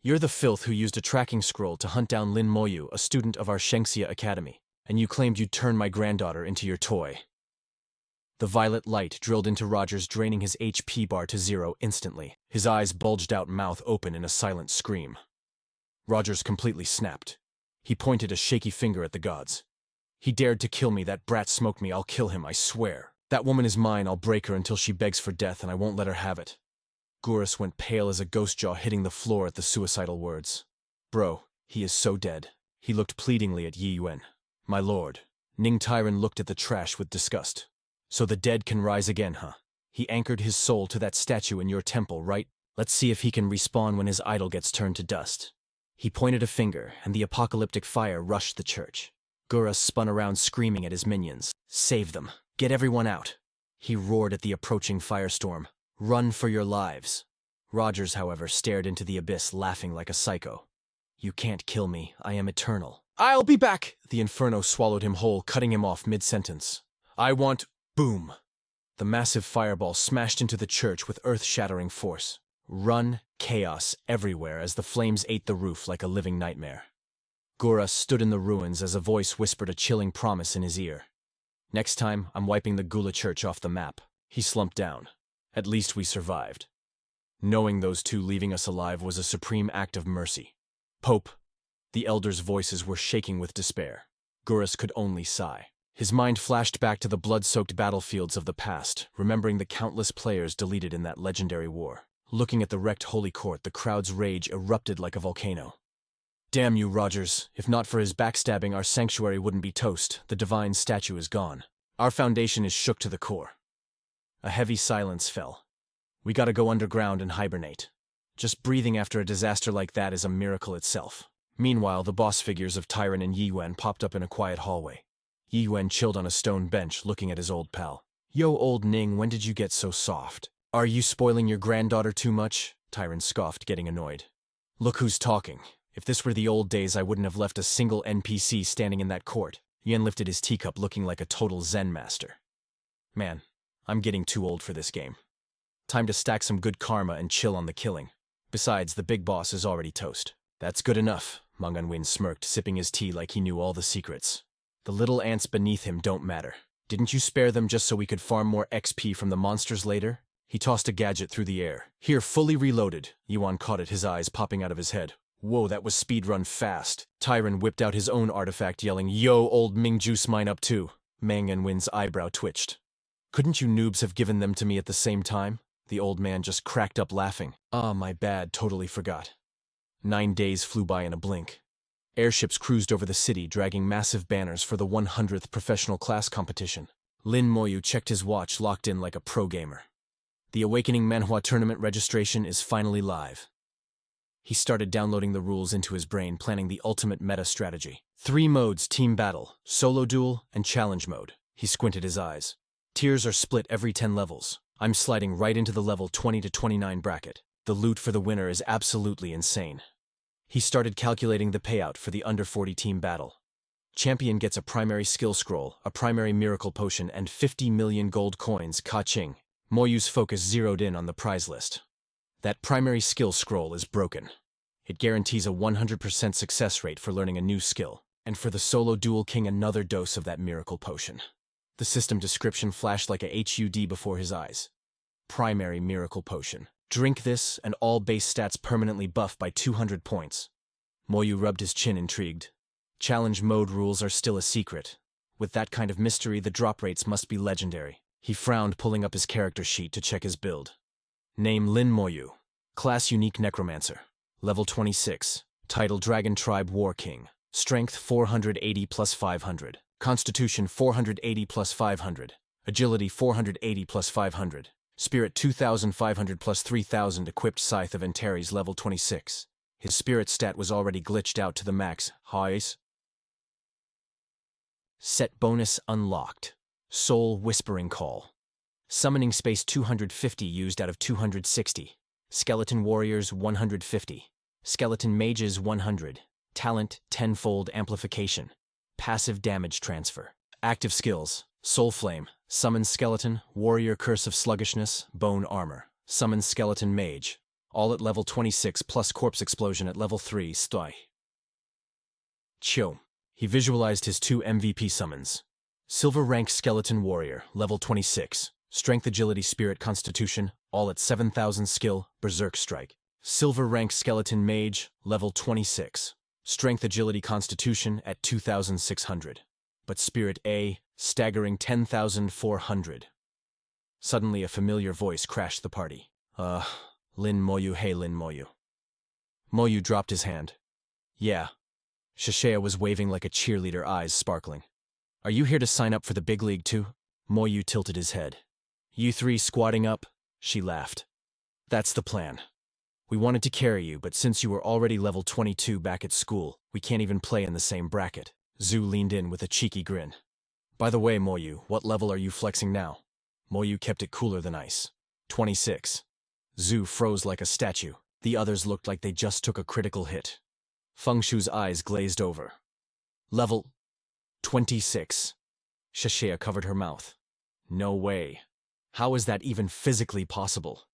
You're the filth who used a tracking scroll to hunt down Lin Moyu, a student of our Shengxia Academy, and you claimed you'd turn my granddaughter into your toy. The violet light drilled into Rogers, draining his HP bar to 0 instantly. His eyes bulged out, mouth open in a silent scream. Rogers completely snapped. He pointed a shaky finger at the gods. He dared to kill me. That brat smoked me. I'll kill him, I swear. That woman is mine. I'll break her until she begs for death, and I won't let her have it. Guras went pale as a ghost jaw, hitting the floor at the suicidal words. Bro, he is so dead. He looked pleadingly at Yi Yuan. My lord. Ning Tiran looked at the trash with disgust. So the dead can rise again, huh? He anchored his soul to that statue in your temple, right? Let's see if he can respawn when his idol gets turned to dust. He pointed a finger, and the apocalyptic fire rushed the church. Guras spun around, screaming at his minions. Save them. Get everyone out. He roared at the approaching firestorm. "Run for your lives." Rogers, however, stared into the abyss, laughing like a psycho. "You can't kill me. I am eternal." "I'll be back!" The inferno swallowed him whole, cutting him off mid-sentence. "I want—" Boom! The massive fireball smashed into the church with earth-shattering force. Run, chaos everywhere as the flames ate the roof like a living nightmare. Gura stood in the ruins as a voice whispered a chilling promise in his ear. "Next time, I'm wiping the Gula church off the map." He slumped down. At least we survived. Knowing those two leaving us alive was a supreme act of mercy. "Pope." The elders' voices were shaking with despair. Gurus could only sigh. His mind flashed back to the blood-soaked battlefields of the past, remembering the countless players deleted in that legendary war. Looking at the wrecked Holy Court, the crowd's rage erupted like a volcano. "Damn you, Rogers. If not for his backstabbing, our sanctuary wouldn't be toast. The divine statue is gone. Our foundation is shook to the core." A heavy silence fell. "We gotta go underground and hibernate." Just breathing after a disaster like that is a miracle itself. Meanwhile, the boss figures of Tyron and Yi-Wen popped up in a quiet hallway. Yi-Wen chilled on a stone bench, looking at his old pal. "Yo, old Ning, when did you get so soft?" "Are you spoiling your granddaughter too much?" Tyron scoffed, getting annoyed. "Look who's talking. If this were the old days, I wouldn't have left a single NPC standing in that court." Yen lifted his teacup, looking like a total Zen master. "Man, I'm getting too old for this game. Time to stack some good karma and chill on the killing. Besides, the big boss is already toast." "That's good enough," Manganwin smirked, sipping his tea like he knew all the secrets. "The little ants beneath him don't matter. Didn't you spare them just so we could farm more XP from the monsters later?" He tossed a gadget through the air. "Here, fully reloaded." Yuan caught it, his eyes popping out of his head. "Whoa, that was speedrun fast." Tyron whipped out his own artifact, yelling, "Yo, old Ming, juice mine up too." Manganwin's eyebrow twitched. "Couldn't you noobs have given them to me at the same time?" The old man just cracked up laughing. "Ah, my bad, totally forgot." 9 days flew by in a blink. Airships cruised over the city, dragging massive banners for the 100th professional class competition. Lin Moyu checked his watch, locked in like a pro gamer. The Awakening Manhwa tournament registration is finally live. He started downloading the rules into his brain, planning the ultimate meta strategy. 3 modes: team battle, solo duel, and challenge mode. He squinted his eyes. Tiers are split every 10 levels. I'm sliding right into the level 20 to 29 bracket. The loot for the winner is absolutely insane. He started calculating the payout for the under 40 team battle. Champion gets a primary skill scroll, a primary miracle potion, and 50 million gold coins, ka-ching. Moyu's focus zeroed in on the prize list. That primary skill scroll is broken. It guarantees a 100% success rate for learning a new skill, and for the solo duel king another dose of that miracle potion. The system description flashed like a HUD before his eyes. Primary miracle potion. Drink this, and all base stats permanently buff by 200 points. Moyu rubbed his chin, intrigued. Challenge mode rules are still a secret. With that kind of mystery, the drop rates must be legendary. He frowned, pulling up his character sheet to check his build. Name Lin Moyu. Class Unique Necromancer. Level 26. Title Dragon Tribe War King. Strength 480 plus 500. Constitution 480 plus 500. Agility 480 plus 500. Spirit 2,500 plus 3,000. Equipped Scythe of Antares, level 26. His spirit stat was already glitched out to the max. Highs. Set bonus unlocked. Soul Whispering Call. Summoning space 250 used out of 260. Skeleton Warriors 150. Skeleton Mages 100. Talent tenfold amplification. Passive damage transfer. Active skills. Soul Flame. Summon Skeleton, Warrior Curse of Sluggishness, Bone Armor. Summon Skeleton Mage. All at level 26 plus Corpse Explosion at level 3, Stoi. Chom. He visualized his 2 MVP summons. Silver Rank Skeleton Warrior, level 26. Strength, Agility, Spirit, Constitution, all at 7,000 skill, Berserk Strike. Silver Rank Skeleton Mage, level 26. Strength, Agility, Constitution at 2,600. But Spirit A, staggering 10,400. Suddenly a familiar voice crashed the party. Lin Moyu, hey Lin Moyu. Moyu dropped his hand. Yeah. Shashea was waving like a cheerleader, eyes sparkling. Are you here to sign up for the big league too? Moyu tilted his head. You 3 squatting up? She laughed. That's the plan. We wanted to carry you, but since you were already level 22 back at school, we can't even play in the same bracket. Zhu leaned in with a cheeky grin. By the way, Moyu, what level are you flexing now? Moyu kept it cooler than ice. 26. Zhu froze like a statue. The others looked like they just took a critical hit. Feng Shu's eyes glazed over. Level 26. Shashea covered her mouth. No way. How is that even physically possible?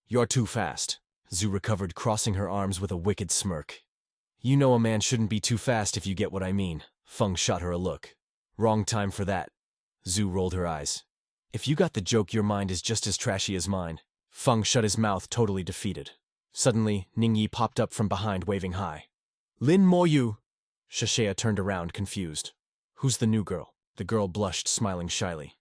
You're too fast. Zhu recovered, crossing her arms with a wicked smirk. You know a man shouldn't be too fast if you get what I mean. Feng shot her a look. Wrong time for that. Zhu rolled her eyes. If you got the joke, your mind is just as trashy as mine. Feng shut his mouth, totally defeated. Suddenly, Ningyi popped up from behind, waving high. Lin Moyu! Shashea turned around, confused. Who's the new girl? The girl blushed, smiling shyly.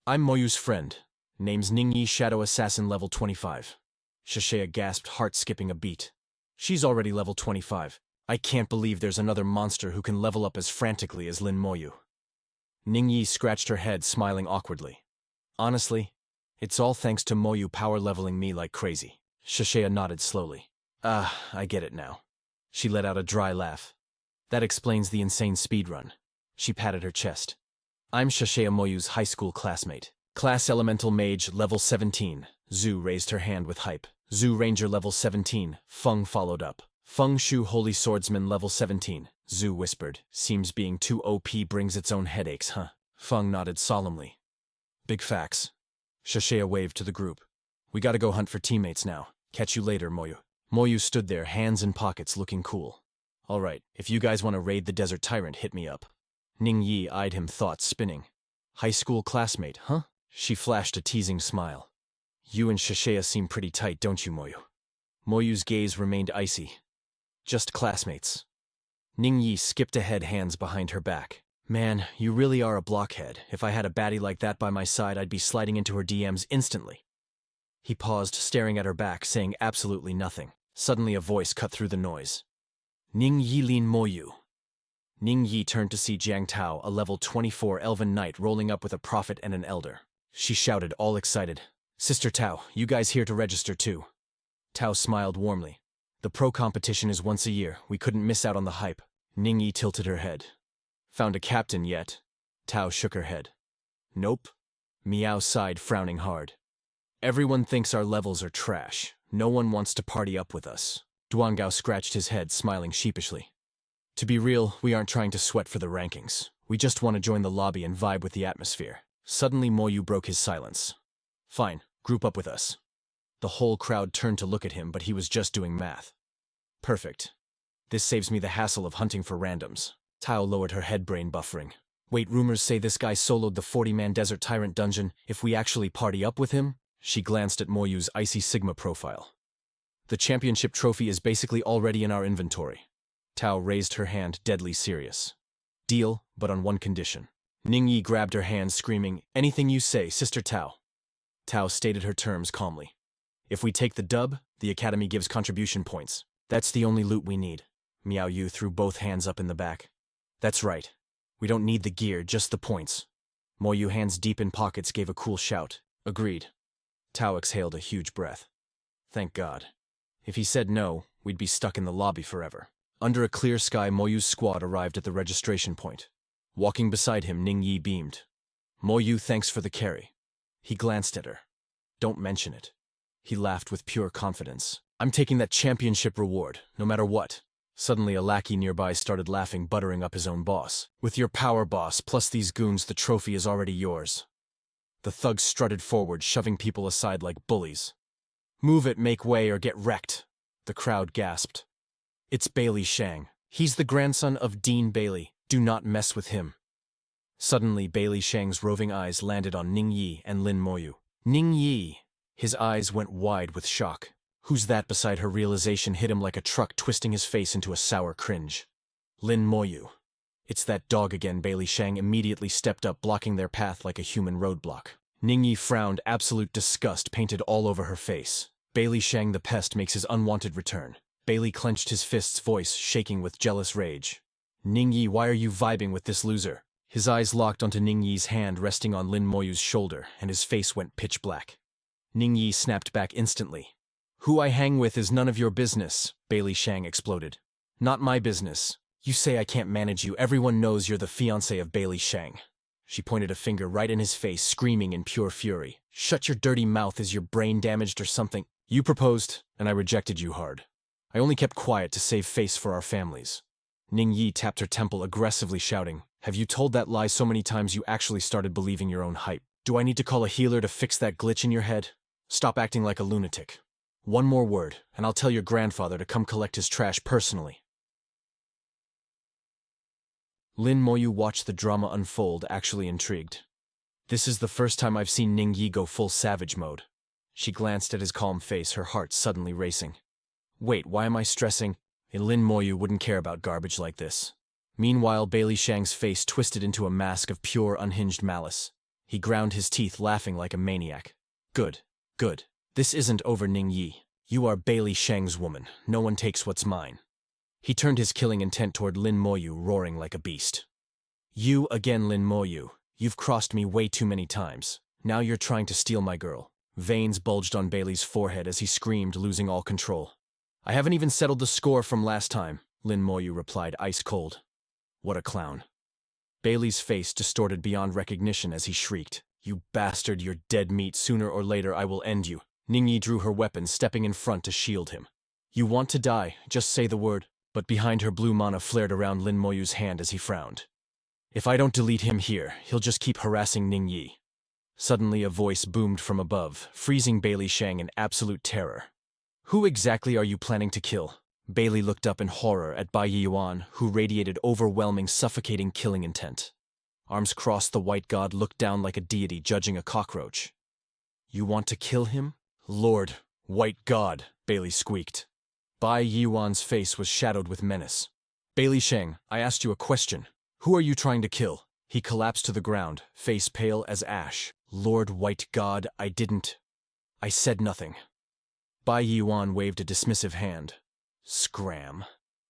I'm Moyu's friend. Name's Ningyi, Shadow Assassin, level 25. Shashea gasped, heart skipping a beat. She's already level 25. I can't believe there's another monster who can level up as frantically as Lin Moyu. Ningyi scratched her head, smiling awkwardly. Honestly, it's all thanks to Moyu power leveling me like crazy. Shashea nodded slowly. I get it now. She let out a dry laugh. That explains the insane speedrun. She patted her chest. I'm Shashea Moyu's high school classmate. Class Elemental Mage, level 17. Zhu raised her hand with hype. Zhu Ranger, level 17. Feng followed up. Feng Shu Holy Swordsman, level 17. Zhu whispered. Seems being too OP brings its own headaches, huh? Feng nodded solemnly. Big facts. Shashea waved to the group. We gotta go hunt for teammates now. Catch you later, Moyu. Moyu stood there, hands in pockets, looking cool. All right, if you guys want to raid the Desert Tyrant, hit me up. Ningyi eyed him, thoughts spinning. High school classmate, huh? She flashed a teasing smile. You and Shashea seem pretty tight, don't you, Moyu? Moyu's gaze remained icy. Just classmates. Ningyi skipped ahead, hands behind her back. Man, you really are a blockhead. If I had a baddie like that by my side, I'd be sliding into her DMs instantly. He paused, staring at her back, saying absolutely nothing. Suddenly a voice cut through the noise. Ningyi Lin Moyu. Ningyi turned to see Jiang Tao, a level 24 elven knight, rolling up with a prophet and an elder. She shouted, all excited. Sister Tao, you guys here to register too? Tao smiled warmly. The pro competition is once a year. We couldn't miss out on the hype. Ningyi tilted her head. Found a captain yet? Tao shook her head. Nope. Miao sighed, frowning hard. Everyone thinks our levels are trash. No one wants to party up with us. Duangao scratched his head, smiling sheepishly. To be real, we aren't trying to sweat for the rankings. We just want to join the lobby and vibe with the atmosphere. Suddenly Moyu broke his silence. Fine, group up with us. The whole crowd turned to look at him, but he was just doing math. Perfect. This saves me the hassle of hunting for randoms. Tao lowered her head, brain buffering. Wait, rumors say this guy soloed the 40-man Desert Tyrant dungeon. If we actually party up with him? She glanced at Moyu's icy Sigma profile. The championship trophy is basically already in our inventory. Tao raised her hand, deadly serious. Deal, but on one condition. Ningyi grabbed her hand, screaming, anything you say, Sister Tao. Tao stated her terms calmly. If we take the dub, the academy gives contribution points. That's the only loot we need. Miao Yu threw both hands up in the back. That's right. We don't need the gear, just the points. Moyu, hands deep in pockets, gave a cool shout. Agreed. Tao exhaled a huge breath. Thank God. If he said no, we'd be stuck in the lobby forever. Under a clear sky, Moyu's squad arrived at the registration point. Walking beside him, Ningyi beamed. Moyu, thanks for the carry. He glanced at her. Don't mention it. He laughed with pure confidence. I'm taking that championship reward, no matter what. Suddenly a lackey nearby started laughing, buttering up his own boss. With your power, boss, plus these goons, the trophy is already yours. The thugs strutted forward, shoving people aside like bullies. Move it, make way, or get wrecked. The crowd gasped. It's Bailey Shang. He's the grandson of Dean Bailey. Do not mess with him. Suddenly, Bailey Shang's roving eyes landed on Ningyi and Lin Moyu. Ningyi! His eyes went wide with shock. Who's that? Beside her, realization hit him like a truck, twisting his face into a sour cringe. Lin Moyu. It's that dog again. Bailey Shang immediately stepped up, blocking their path like a human roadblock. Ningyi frowned, absolute disgust painted all over her face. Bailey Shang the pest makes his unwanted return. Bailey clenched his fists, voice shaking with jealous rage. Ningyi, why are you vibing with this loser? His eyes locked onto Ningyi's hand resting on Lin Moyu's shoulder, and his face went pitch black. Ningyi snapped back instantly. Who I hang with is none of your business, Bailey Shang exploded. Not my business. You say I can't manage you. Everyone knows you're the fiancé of Bailey Shang. She pointed a finger right in his face, screaming in pure fury. "Shut your dirty mouth, is your brain damaged or something? You proposed, and I rejected you hard. I only kept quiet to save face for our families." Ning Yi tapped her temple aggressively, shouting, "Have you told that lie so many times you actually started believing your own hype? Do I need to call a healer to fix that glitch in your head? Stop acting like a lunatic. One more word, and I'll tell your grandfather to come collect his trash personally." Lin Moyu watched the drama unfold, actually intrigued. This is the first time I've seen Ning Yi go full savage mode. She glanced at his calm face, her heart suddenly racing. Wait, why am I stressing? Lin Moyu wouldn't care about garbage like this. Meanwhile, Bailey Shang's face twisted into a mask of pure, unhinged malice. He ground his teeth, laughing like a maniac. Good, good. This isn't over, Ning Yi. You are Bailey Shang's woman. No one takes what's mine. He turned his killing intent toward Lin Moyu, roaring like a beast. You again, Lin Moyu. You've crossed me way too many times. Now you're trying to steal my girl. Veins bulged on Bailey's forehead as he screamed, losing all control. I haven't even settled the score from last time, Lin Moyu replied, ice cold. What a clown. Bailey's face distorted beyond recognition as he shrieked. You bastard, you're dead meat. Sooner or later I will end you. Ning Yi drew her weapon, stepping in front to shield him. You want to die, just say the word. But behind her, blue mana flared around Lin Moyu's hand as he frowned. If I don't delete him here, he'll just keep harassing Ning Yi. Suddenly a voice boomed from above, freezing Bailey Shang in absolute terror. Who exactly are you planning to kill? Bailey looked up in horror at Bai Yuan, who radiated overwhelming, suffocating killing intent. Arms crossed, the white god looked down like a deity judging a cockroach. You want to kill him? Lord, white god, Bailey squeaked. Bai Yuan's face was shadowed with menace. Bailey Shang, I asked you a question. Who are you trying to kill? He collapsed to the ground, face pale as ash. Lord White God, I said nothing. Bai Yuan waved a dismissive hand. Scram.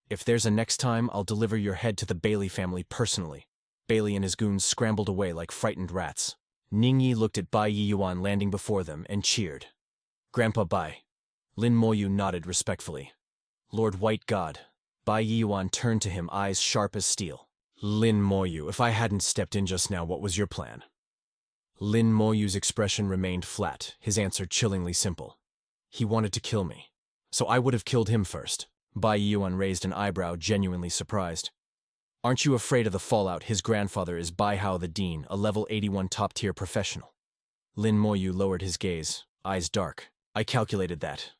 If there's a next time, I'll deliver your head to the Bailey family personally. Bailey and his goons scrambled away like frightened rats. Ning Yi looked at Bai Yuan landing before them and cheered. Grandpa Bai. Lin Moyu nodded respectfully. Lord White God. Bai Yuan turned to him, eyes sharp as steel. Lin Moyu, if I hadn't stepped in just now, what was your plan? Lin Moyu's expression remained flat, his answer chillingly simple. He wanted to kill me. So I would have killed him first. Bai Yuan raised an eyebrow, genuinely surprised. Aren't you afraid of the fallout? His grandfather is Bai Hao the Dean, a level 81 top-tier professional. Lin Moyu lowered his gaze, eyes dark. I calculated that.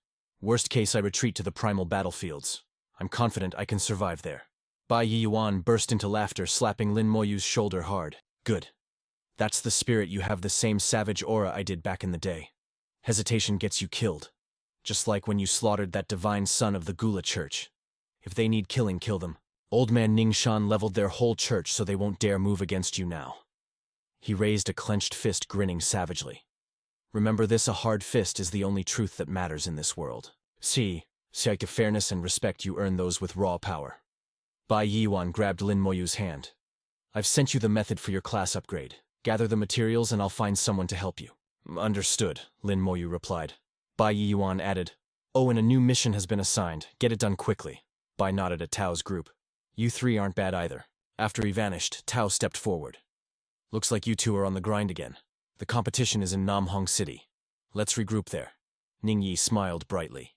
Worst case, I retreat to the primal battlefields. I'm confident I can survive there. Bai Yuan burst into laughter, slapping Lin Moyu's shoulder hard. Good. That's the spirit. You have the same savage aura I did back in the day. Hesitation gets you killed. Just like when you slaughtered that divine son of the Gula church. If they need killing, kill them. Old man Ningshan leveled their whole church so they won't dare move against you now. He raised a clenched fist, grinning savagely. Remember this, a hard fist is the only truth that matters in this world. See, fairness and respect, you earn those with raw power. Bai Yuan grabbed Lin Moyu's hand. I've sent you the method for your class upgrade. Gather the materials and I'll find someone to help you. Understood, Lin Moyu replied. Bai Yuan added, Oh, and a new mission has been assigned. Get it done quickly. Bai nodded at Tao's group. You three aren't bad either. After he vanished, Tao stepped forward. Looks like you two are on the grind again. The competition is in Namhong City. Let's regroup there. Ning Yi smiled brightly.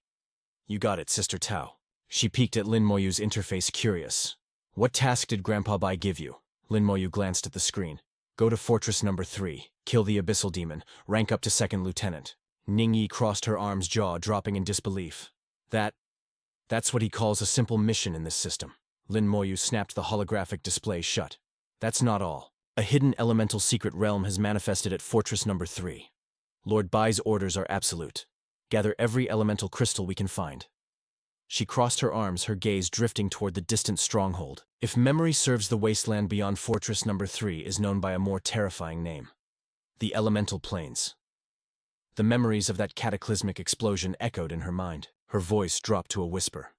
You got it, Sister Tao. She peeked at Lin Moyu's interface, curious. What task did Grandpa Bai give you? Lin Moyu glanced at the screen. Go to Fortress number 3, kill the Abyssal Demon, rank up to 2nd Lieutenant. Ning Yi crossed her arms, jaw dropping in disbelief. That's what he calls a simple mission in this system. Lin Moyu snapped the holographic display shut. That's not all. A hidden elemental secret realm has manifested at Fortress number 3. Lord Bai's orders are absolute. Gather every elemental crystal we can find. She crossed her arms, her gaze drifting toward the distant stronghold. If memory serves, the wasteland beyond Fortress number 3 is known by a more terrifying name. The Elemental Plains. The memories of that cataclysmic explosion echoed in her mind. Her voice dropped to a whisper.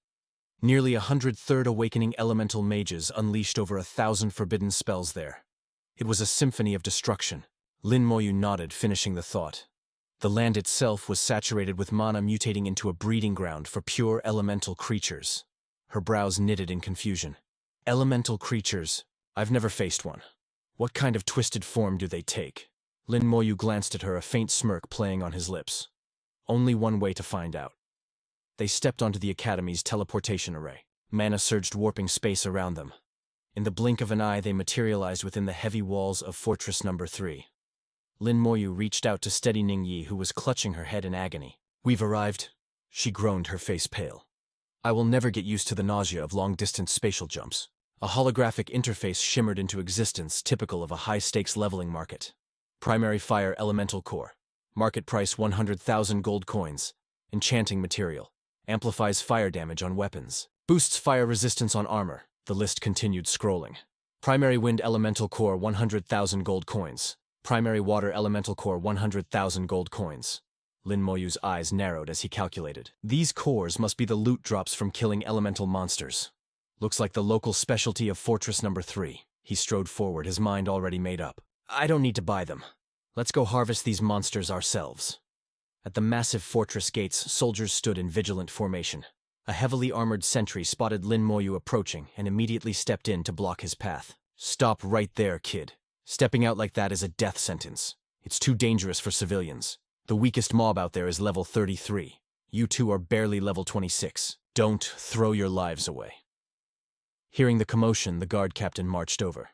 Nearly 100 Third Awakening elemental mages unleashed over 1,000 forbidden spells there. It was a symphony of destruction. Lin Moyu nodded, finishing the thought. The land itself was saturated with mana, mutating into a breeding ground for pure elemental creatures. Her brows knitted in confusion. Elemental creatures? I've never faced one. What kind of twisted form do they take? Lin Moyu glanced at her, a faint smirk playing on his lips. Only one way to find out. They stepped onto the Academy's teleportation array. Mana surged, warping space around them. In the blink of an eye, they materialized within the heavy walls of Fortress No. 3. Lin Moyu reached out to steady Ningyi, who was clutching her head in agony. "We've arrived," she groaned, her face pale. "I will never get used to the nausea of long-distance spatial jumps." A holographic interface shimmered into existence, typical of a high-stakes leveling market. Primary fire elemental core. Market price 100,000 gold coins. Enchanting material. Amplifies fire damage on weapons. Boosts fire resistance on armor. The list continued scrolling. Primary wind elemental core 100,000 gold coins. Primary water elemental core 100,000 gold coins. Lin Moyu's eyes narrowed as he calculated. These cores must be the loot drops from killing elemental monsters. Looks like the local specialty of Fortress No. 3. He strode forward, his mind already made up. I don't need to buy them. Let's go harvest these monsters ourselves. At the massive fortress gates, soldiers stood in vigilant formation. A heavily armored sentry spotted Lin Moyu approaching and immediately stepped in to block his path. "Stop right there, kid. Stepping out like that is a death sentence. It's too dangerous for civilians. The weakest mob out there is level 33. You two are barely level 26. Don't throw your lives away." Hearing the commotion, the guard captain marched over.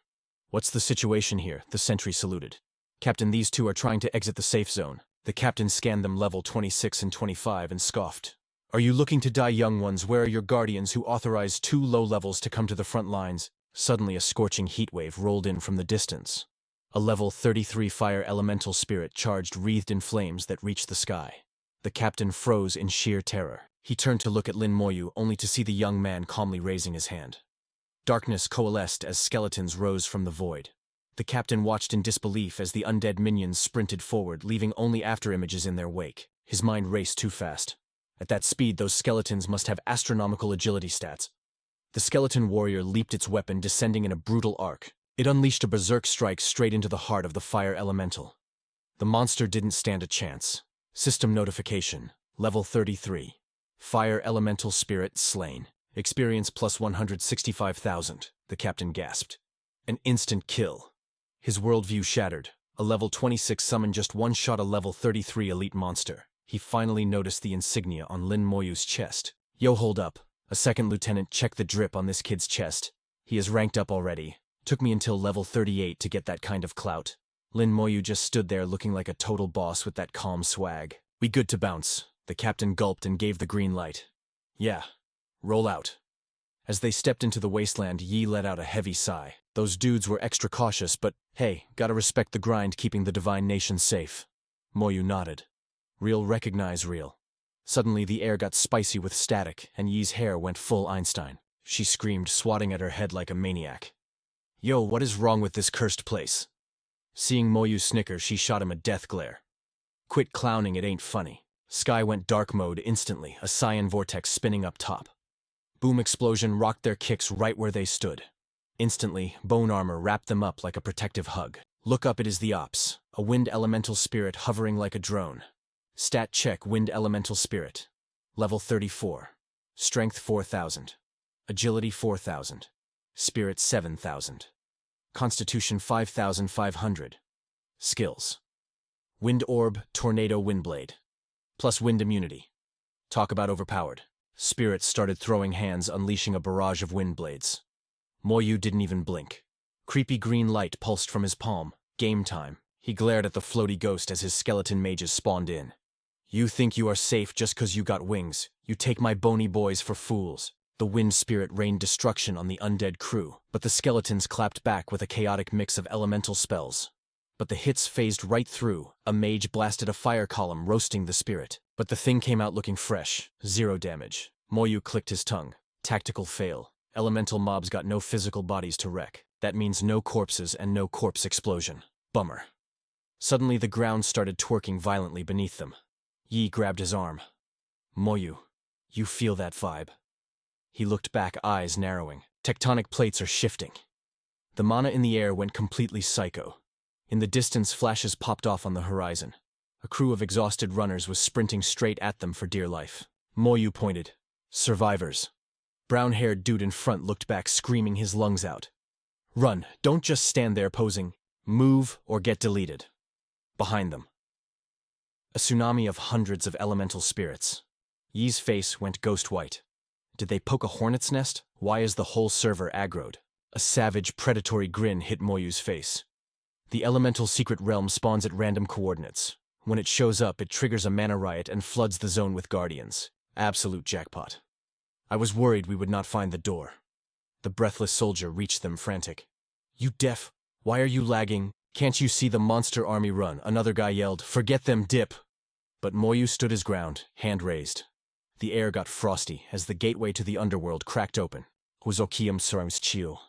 "What's the situation here?" The sentry saluted. "Captain, these two are trying to exit the safe zone." The captain scanned them, level 26 and 25, and scoffed. "Are you looking to die, young ones? Where are your guardians who authorized 2 low levels to come to the front lines?" Suddenly a scorching heat wave rolled in from the distance. A level 33 fire elemental spirit charged, wreathed in flames that reached the sky. The captain froze in sheer terror. He turned to look at Lin Moyu, only to see the young man calmly raising his hand. Darkness coalesced as skeletons rose from the void. The captain watched in disbelief as the undead minions sprinted forward, leaving only afterimages in their wake. His mind raced too fast. At that speed, those skeletons must have astronomical agility stats. The skeleton warrior leaped its weapon, descending in a brutal arc. It unleashed a berserk strike straight into the heart of the fire elemental. The monster didn't stand a chance. System notification. Level 33. Fire elemental spirit slain. Experience plus 165,000. The captain gasped. An instant kill. His worldview shattered. A level 26 summoned just one shot a level 33 elite monster. He finally noticed the insignia on Lin Moyu's chest. "Yo, hold up." A second lieutenant checked the drip on this kid's chest. "He is ranked up already. Took me until level 38 to get that kind of clout." Lin Moyu just stood there looking like a total boss with that calm swag. "We good to bounce." The captain gulped and gave the green light. "Yeah. Roll out." As they stepped into the wasteland, Yi let out a heavy sigh. Those dudes were extra cautious, but hey, gotta respect the grind keeping the divine nation safe. Moyu nodded. Real recognize real. Suddenly the air got spicy with static, and Yi's hair went full Einstein. She screamed, swatting at her head like a maniac. "Yo, what is wrong with this cursed place?" Seeing Moyu snicker, she shot him a death glare. "Quit clowning, it ain't funny." Sky went dark mode instantly, a cyan vortex spinning up top. Boom explosion rocked their kicks right where they stood. Instantly, bone armor wrapped them up like a protective hug. Look up, it is the Ops, a wind elemental spirit hovering like a drone. Stat check, wind elemental spirit. Level 34. Strength 4,000. Agility 4,000. Spirit 7,000. Constitution 5,500. Skills. Wind orb, tornado, windblade. Plus wind immunity. Talk about overpowered. Spirit started throwing hands, unleashing a barrage of wind blades. Moyu didn't even blink. Creepy green light pulsed from his palm. Game time. He glared at the floaty ghost as his skeleton mages spawned in. "You think you are safe just 'cause you got wings. You take my bony boys for fools." The wind spirit rained destruction on the undead crew, but the skeletons clapped back with a chaotic mix of elemental spells. But the hits phased right through. A mage blasted a fire column, roasting the spirit. But the thing came out looking fresh. 0 damage. Moyu clicked his tongue. Tactical fail. Elemental mobs got no physical bodies to wreck. That means no corpses and no corpse explosion. Bummer. Suddenly the ground started twerking violently beneath them. Yi grabbed his arm. "Moyu, you feel that vibe?" He looked back, eyes narrowing. Tectonic plates are shifting. The mana in the air went completely psycho. In the distance, flashes popped off on the horizon. A crew of exhausted runners was sprinting straight at them for dear life. Moyu pointed. "Survivors." Brown-haired dude in front looked back, screaming his lungs out. Run, don't just stand there posing. Move or get deleted. Behind them. A tsunami of hundreds of elemental spirits. Yi's face went ghost white. Did they poke a hornet's nest? Why is the whole server aggroed? A savage, predatory grin hit Moyu's face. The elemental secret realm spawns at random coordinates. When it shows up, it triggers a mana riot and floods the zone with guardians. Absolute jackpot. I was worried we would not find the door. The breathless soldier reached them frantic. You deaf? Why are you lagging? Can't you see the monster army run? Another guy yelled, forget them, dip. But Moyu stood his ground, hand raised. The air got frosty as the gateway to the underworld cracked open. Huzokium surams chill.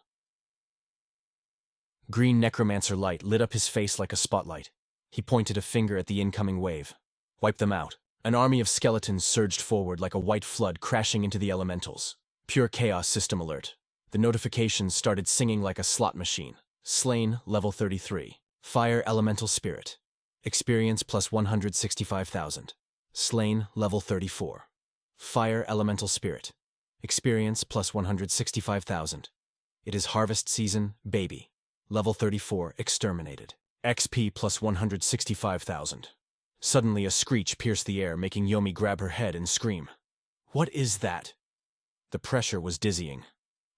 Green necromancer light lit up his face like a spotlight. He pointed a finger at the incoming wave. Wipe them out. An army of skeletons surged forward like a white flood crashing into the elementals. Pure chaos system alert. The notifications started singing like a slot machine. Slain, level 33. Fire elemental spirit. Experience plus 165,000. Slain, level 34. Fire elemental spirit. Experience plus 165,000. It is harvest season, baby. Level 34, exterminated. XP plus 165,000. Suddenly a screech pierced the air, making Yomi grab her head and scream. What is that? The pressure was dizzying.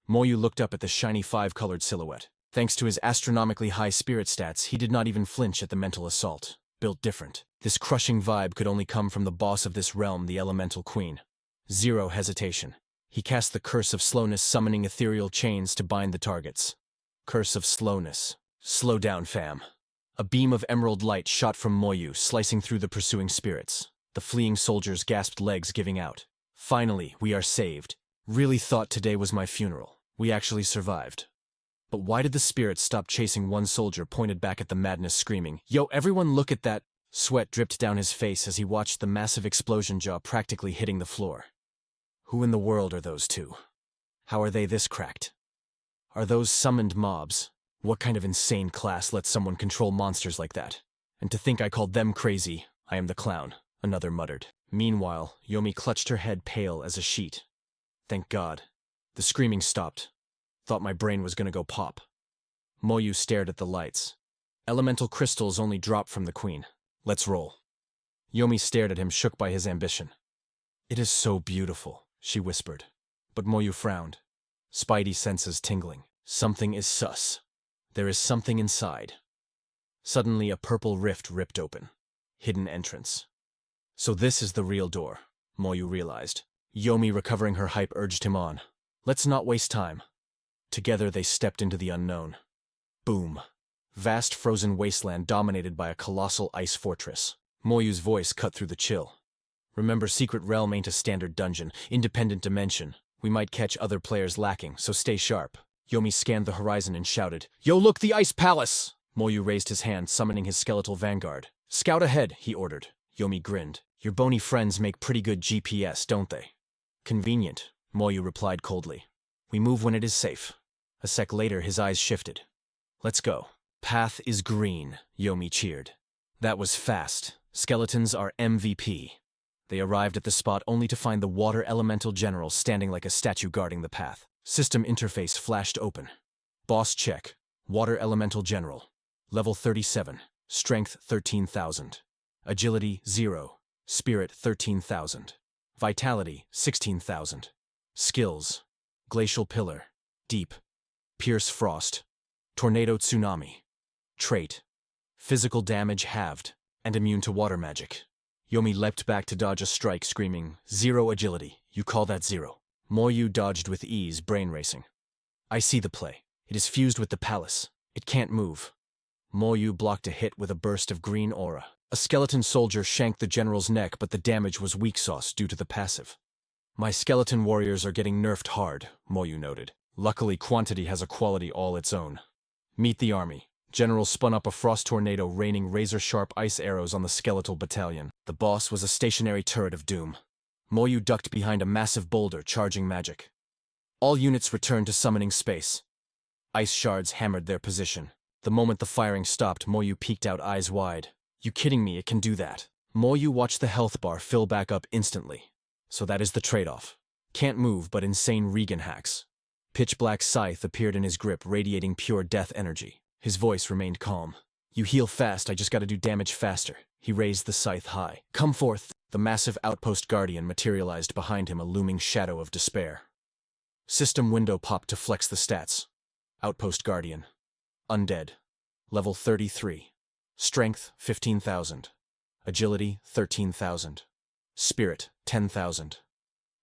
Moyu looked up at the shiny 5-colored silhouette. Thanks to his astronomically high spirit stats, he did not even flinch at the mental assault. Built different. This crushing vibe could only come from the boss of this realm, the Elemental Queen. Zero hesitation. He cast the Curse of Slowness, summoning ethereal chains to bind the targets. Curse of Slowness. Slow down, fam. A beam of emerald light shot from Moyu, slicing through the pursuing spirits. The fleeing soldiers gasped, legs giving out. Finally, we are saved. Really thought today was my funeral. We actually survived. But why did the spirits stop chasing? One soldier pointed back at the madness, screaming, "Yo, everyone look at that!" Sweat dripped down his face as he watched the massive explosion jaw practically hitting the floor. Who in the world are those two? How are they this cracked? Are those summoned mobs? What kind of insane class lets someone control monsters like that? And to think I called them crazy, I am the clown, another muttered. Meanwhile, Yomi clutched her head, pale as a sheet. Thank God. The screaming stopped. Thought my brain was gonna go pop. Moyu stared at the lights. Elemental crystals only drop from the queen. Let's roll. Yomi stared at him, shook by his ambition. It is so beautiful, she whispered. But Moyu frowned. Spidey senses tingling. Something is sus. There is something inside. Suddenly a purple rift ripped open. Hidden entrance. So this is the real door, Moyu realized. Yomi, recovering her hype, urged him on. Let's not waste time. Together they stepped into the unknown. Boom. Vast frozen wasteland dominated by a colossal ice fortress. Moyu's voice cut through the chill. Remember, Secret Realm ain't a standard dungeon, independent dimension. We might catch other players lacking, so stay sharp. Yomi scanned the horizon and shouted, "Yo, look, the Ice Palace!" Moyu raised his hand, summoning his skeletal vanguard. "Scout ahead," he ordered. Yomi grinned. "Your bony friends make pretty good GPS, don't they?" "Convenient," Moyu replied coldly. "We move when it is safe." A sec later, his eyes shifted. "Let's go." "Path is green," Yomi cheered. That was fast. Skeletons are MVP. They arrived at the spot only to find the water elemental general standing like a statue guarding the path. System interface flashed open. Boss check. Water elemental general. Level 37. Strength 13,000. Agility 0. Spirit 13,000. Vitality 16,000. Skills. Glacial Pillar. Deep. Pierce Frost. Tornado Tsunami. Trait. Physical damage halved, and immune to water magic. Yomi leapt back to dodge a strike, screaming, "Zero agility. You call that zero?" Moyu dodged with ease, brain racing. "I see the play. It is fused with the palace. It can't move." Moyu blocked a hit with a burst of green aura. A skeleton soldier shanked the general's neck, but the damage was weak sauce due to the passive. "My skeleton warriors are getting nerfed hard," Moyu noted. "Luckily, quantity has a quality all its own." "Meet the army." General spun up a frost tornado, raining razor-sharp ice arrows on the skeletal battalion. The boss was a stationary turret of doom. Moyu ducked behind a massive boulder, charging magic. All units returned to summoning space. Ice shards hammered their position. The moment the firing stopped, Moyu peeked out, eyes wide. "You kidding me? It can do that?" Moyu watched the health bar fill back up instantly. So that is the trade-off. Can't move, but insane regen hacks. pitch-black scythe appeared in his grip, radiating pure death energy. His voice remained calm. "You heal fast, I just gotta do damage faster." He raised the scythe high. "Come forth!" The massive outpost guardian materialized behind him, a looming shadow of despair. System window popped to flex the stats. Outpost guardian. Undead. Level 33. Strength, 15,000. Agility, 13,000. Spirit, 10,000.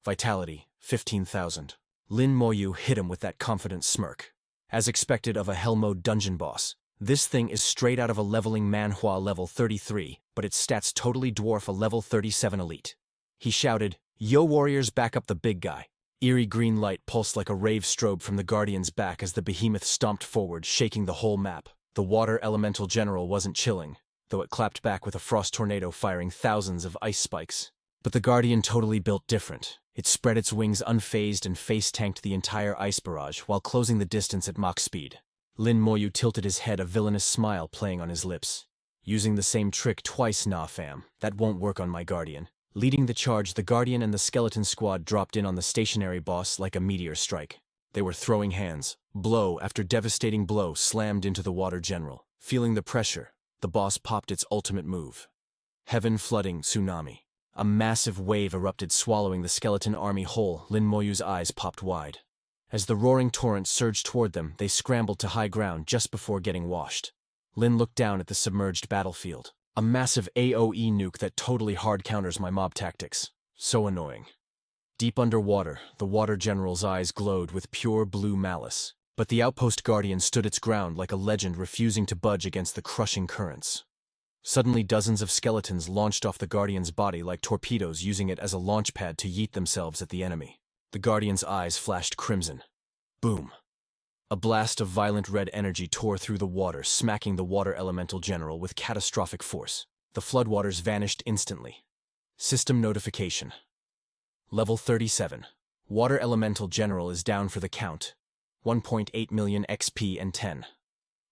Vitality, 15,000. Lin Moyu hit him with that confident smirk. As expected of a Hell Mode dungeon boss, this thing is straight out of a leveling Manhwa level 33, but its stats totally dwarf a level 37 elite. He shouted, "Yo warriors, back up the big guy." Eerie green light pulsed like a rave strobe from the Guardian's back as the behemoth stomped forward, shaking the whole map. The water elemental general wasn't chilling, though it clapped back with a frost tornado firing thousands of ice spikes. But the Guardian totally built different. It spread its wings unfazed and face-tanked the entire ice barrage while closing the distance at Mach speed. Lin Moyu tilted his head, a villainous smile playing on his lips. "Using the same trick twice, nah fam. That won't work on my Guardian." Leading the charge, the Guardian and the skeleton squad dropped in on the stationary boss like a meteor strike. They were throwing hands. Blow after devastating blow slammed into the water general. Feeling the pressure, the boss popped its ultimate move. Heaven flooding tsunami. A massive wave erupted, swallowing the skeleton army whole. Lin Moyu's eyes popped wide. As the roaring torrent surged toward them, they scrambled to high ground just before getting washed. Lin looked down at the submerged battlefield. A massive AoE nuke that totally hard counters my mob tactics. So annoying. Deep underwater, the water general's eyes glowed with pure blue malice. But the outpost guardian stood its ground like a legend, refusing to budge against the crushing currents. Suddenly, dozens of skeletons launched off the Guardian's body like torpedoes, using it as a launch pad to yeet themselves at the enemy. The Guardian's eyes flashed crimson. Boom. A blast of violent red energy tore through the water, smacking the water elemental general with catastrophic force. The floodwaters vanished instantly. System notification. Level 37. Water elemental general is down for the count. 1.8 million XP and 10.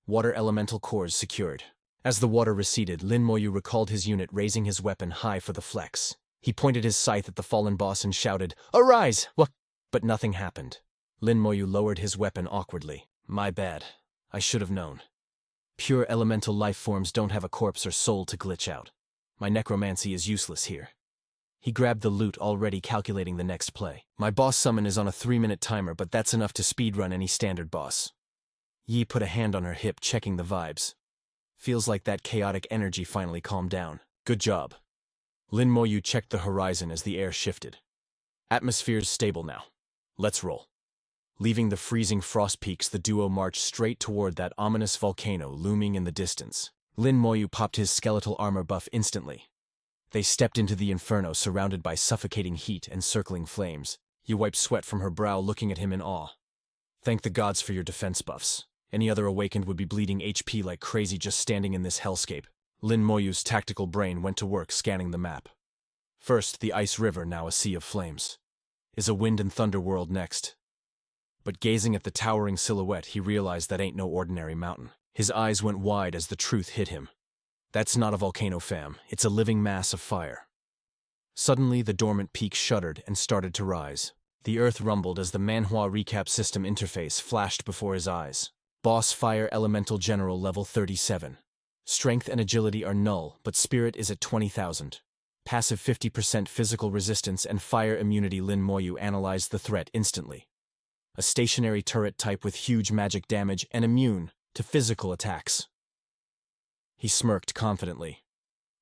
Water elemental cores secured. As the water receded, Lin Moyu recalled his unit, raising his weapon high for the flex. He pointed his scythe at the fallen boss and shouted, "Arise!" But nothing happened. Lin Moyu lowered his weapon awkwardly. "My bad. I should have known. Pure elemental life forms don't have a corpse or soul to glitch out. My necromancy is useless here." He grabbed the loot, already calculating the next play. "My boss summon is on a 3-minute timer, but that's enough to speedrun any standard boss." Yi put a hand on her hip, checking the vibes. "Feels like that chaotic energy finally calmed down. Good job." Lin Moyu checked the horizon as the air shifted. "Atmosphere's stable now. Let's roll." Leaving the freezing frost peaks, the duo marched straight toward that ominous volcano looming in the distance. Lin Moyu popped his skeletal armor buff instantly. They stepped into the inferno, surrounded by suffocating heat and circling flames. Yi wiped sweat from her brow, looking at him in awe. "Thank the gods for your defense buffs. Any other awakened would be bleeding HP like crazy just standing in this hellscape." Lin Moyu's tactical brain went to work scanning the map. First, the ice river, now a sea of flames. Is a wind and thunder world next? But gazing at the towering silhouette, he realized that ain't no ordinary mountain. His eyes went wide as the truth hit him. That's not a volcano, fam. It's a living mass of fire. Suddenly, the dormant peak shuddered and started to rise. The earth rumbled as the Manhwa recap system interface flashed before his eyes. Boss Fire Elemental General level 37. Strength and agility are null, but spirit is at 20,000. Passive 50% physical resistance and fire immunity. Lin Moyu analyzed the threat instantly. A stationary turret type with huge magic damage and immune to physical attacks. He smirked confidently.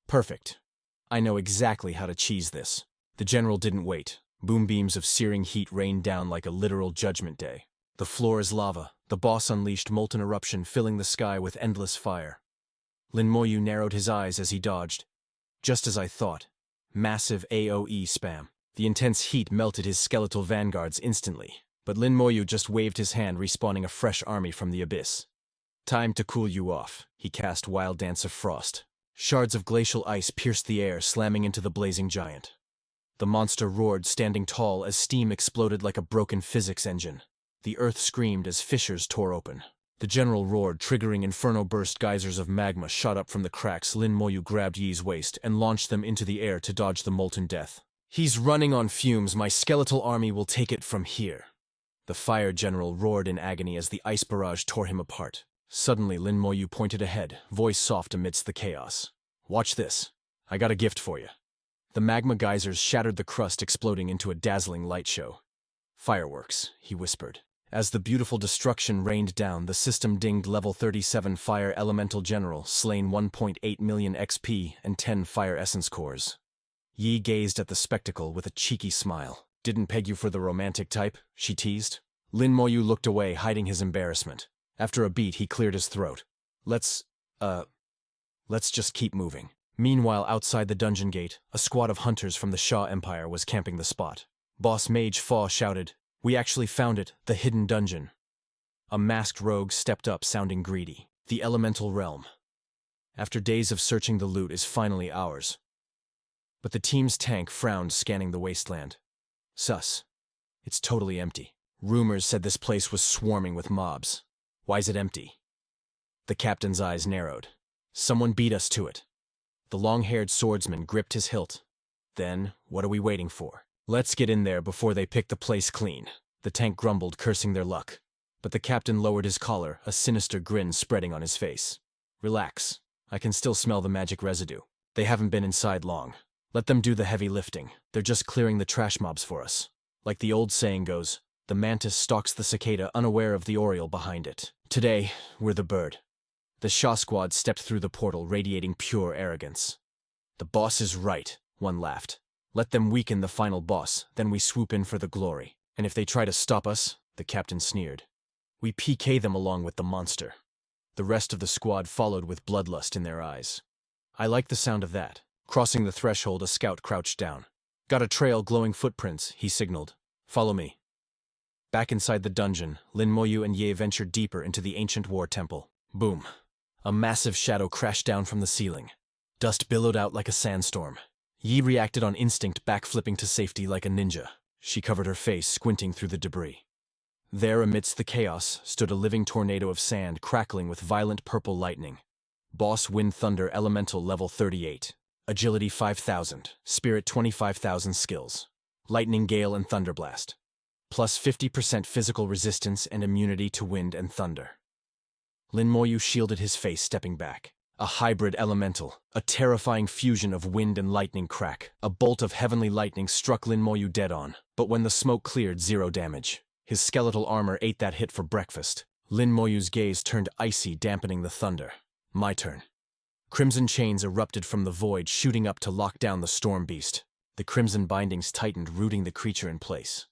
"Perfect. I know exactly how to cheese this." The general didn't wait. Boom beams of searing heat rained down like a literal judgment day. The floor is lava. The boss unleashed molten eruption, filling the sky with endless fire. Lin Moyu narrowed his eyes as he dodged. Just as I thought. Massive AoE spam. The intense heat melted his skeletal vanguards instantly. But Lin Moyu just waved his hand, respawning a fresh army from the abyss. "Time to cool you off." He cast Wild Dance of Frost. Shards of glacial ice pierced the air, slamming into the blazing giant. The monster roared, standing tall as steam exploded like a broken physics engine. The earth screamed as fissures tore open. The general roared, triggering inferno burst. Geysers of magma shot up from the cracks. Lin Moyu grabbed Yi's waist and launched them into the air to dodge the molten death. "He's running on fumes. My skeletal army will take it from here." The fire general roared in agony as the ice barrage tore him apart. Suddenly, Lin Moyu pointed ahead, voice soft amidst the chaos. "Watch this. I got a gift for you." The magma geysers shattered the crust, exploding into a dazzling light show. "Fireworks," he whispered. As the beautiful destruction rained down, the system dinged level 37 Fire Elemental General, slain 1.8 million XP and 10 Fire Essence cores. Yi gazed at the spectacle with a cheeky smile. "Didn't peg you for the romantic type?" she teased. Lin Moyu looked away, hiding his embarrassment. After a beat, he cleared his throat. Let's just keep moving." Meanwhile, outside the dungeon gate, a squad of hunters from the Xia Empire was camping the spot. Boss Mage Fa shouted, "We actually found it, the hidden dungeon." A masked rogue stepped up, sounding greedy. "The elemental realm. After days of searching, the loot is finally ours." But the team's tank frowned, scanning the wasteland. "Sus. It's totally empty. Rumors said this place was swarming with mobs. Why's it empty?" The captain's eyes narrowed. "Someone beat us to it." The long-haired swordsman gripped his hilt. "Then, what are we waiting for? Let's get in there before they pick the place clean." The tank grumbled, cursing their luck. But the captain lowered his collar, a sinister grin spreading on his face. "Relax. I can still smell the magic residue. They haven't been inside long. Let them do the heavy lifting. They're just clearing the trash mobs for us. Like the old saying goes, the mantis stalks the cicada, unaware of the oriole behind it. Today, we're the bird." The Xia squad stepped through the portal, radiating pure arrogance. "The boss is right," one laughed. "Let them weaken the final boss, then we swoop in for the glory. And if they try to stop us," the captain sneered, "we PK them along with the monster." The rest of the squad followed with bloodlust in their eyes. "I like the sound of that." Crossing the threshold, a scout crouched down. "Got a trail, glowing footprints," he signaled. "Follow me." Back inside the dungeon, Lin Moyu and Ye ventured deeper into the ancient war temple. Boom. A massive shadow crashed down from the ceiling. Dust billowed out like a sandstorm. Yi reacted on instinct, backflipping to safety like a ninja. She covered her face, squinting through the debris. There, amidst the chaos, stood a living tornado of sand, crackling with violent purple lightning. Boss Wind Thunder Elemental Level 38. Agility 5,000. Spirit 25,000 skills. Lightning Gale and Thunderblast. Plus 50% physical resistance and immunity to wind and thunder. Lin Moyu shielded his face, stepping back. A hybrid elemental, a terrifying fusion of wind and lightning crack. A bolt of heavenly lightning struck Lin Moyu dead on, but when the smoke cleared, 0 damage. His skeletal armor ate that hit for breakfast. Lin Moyu's gaze turned icy, dampening the thunder. My turn. Crimson chains erupted from the void, shooting up to lock down the storm beast. The crimson bindings tightened, rooting the creature in place.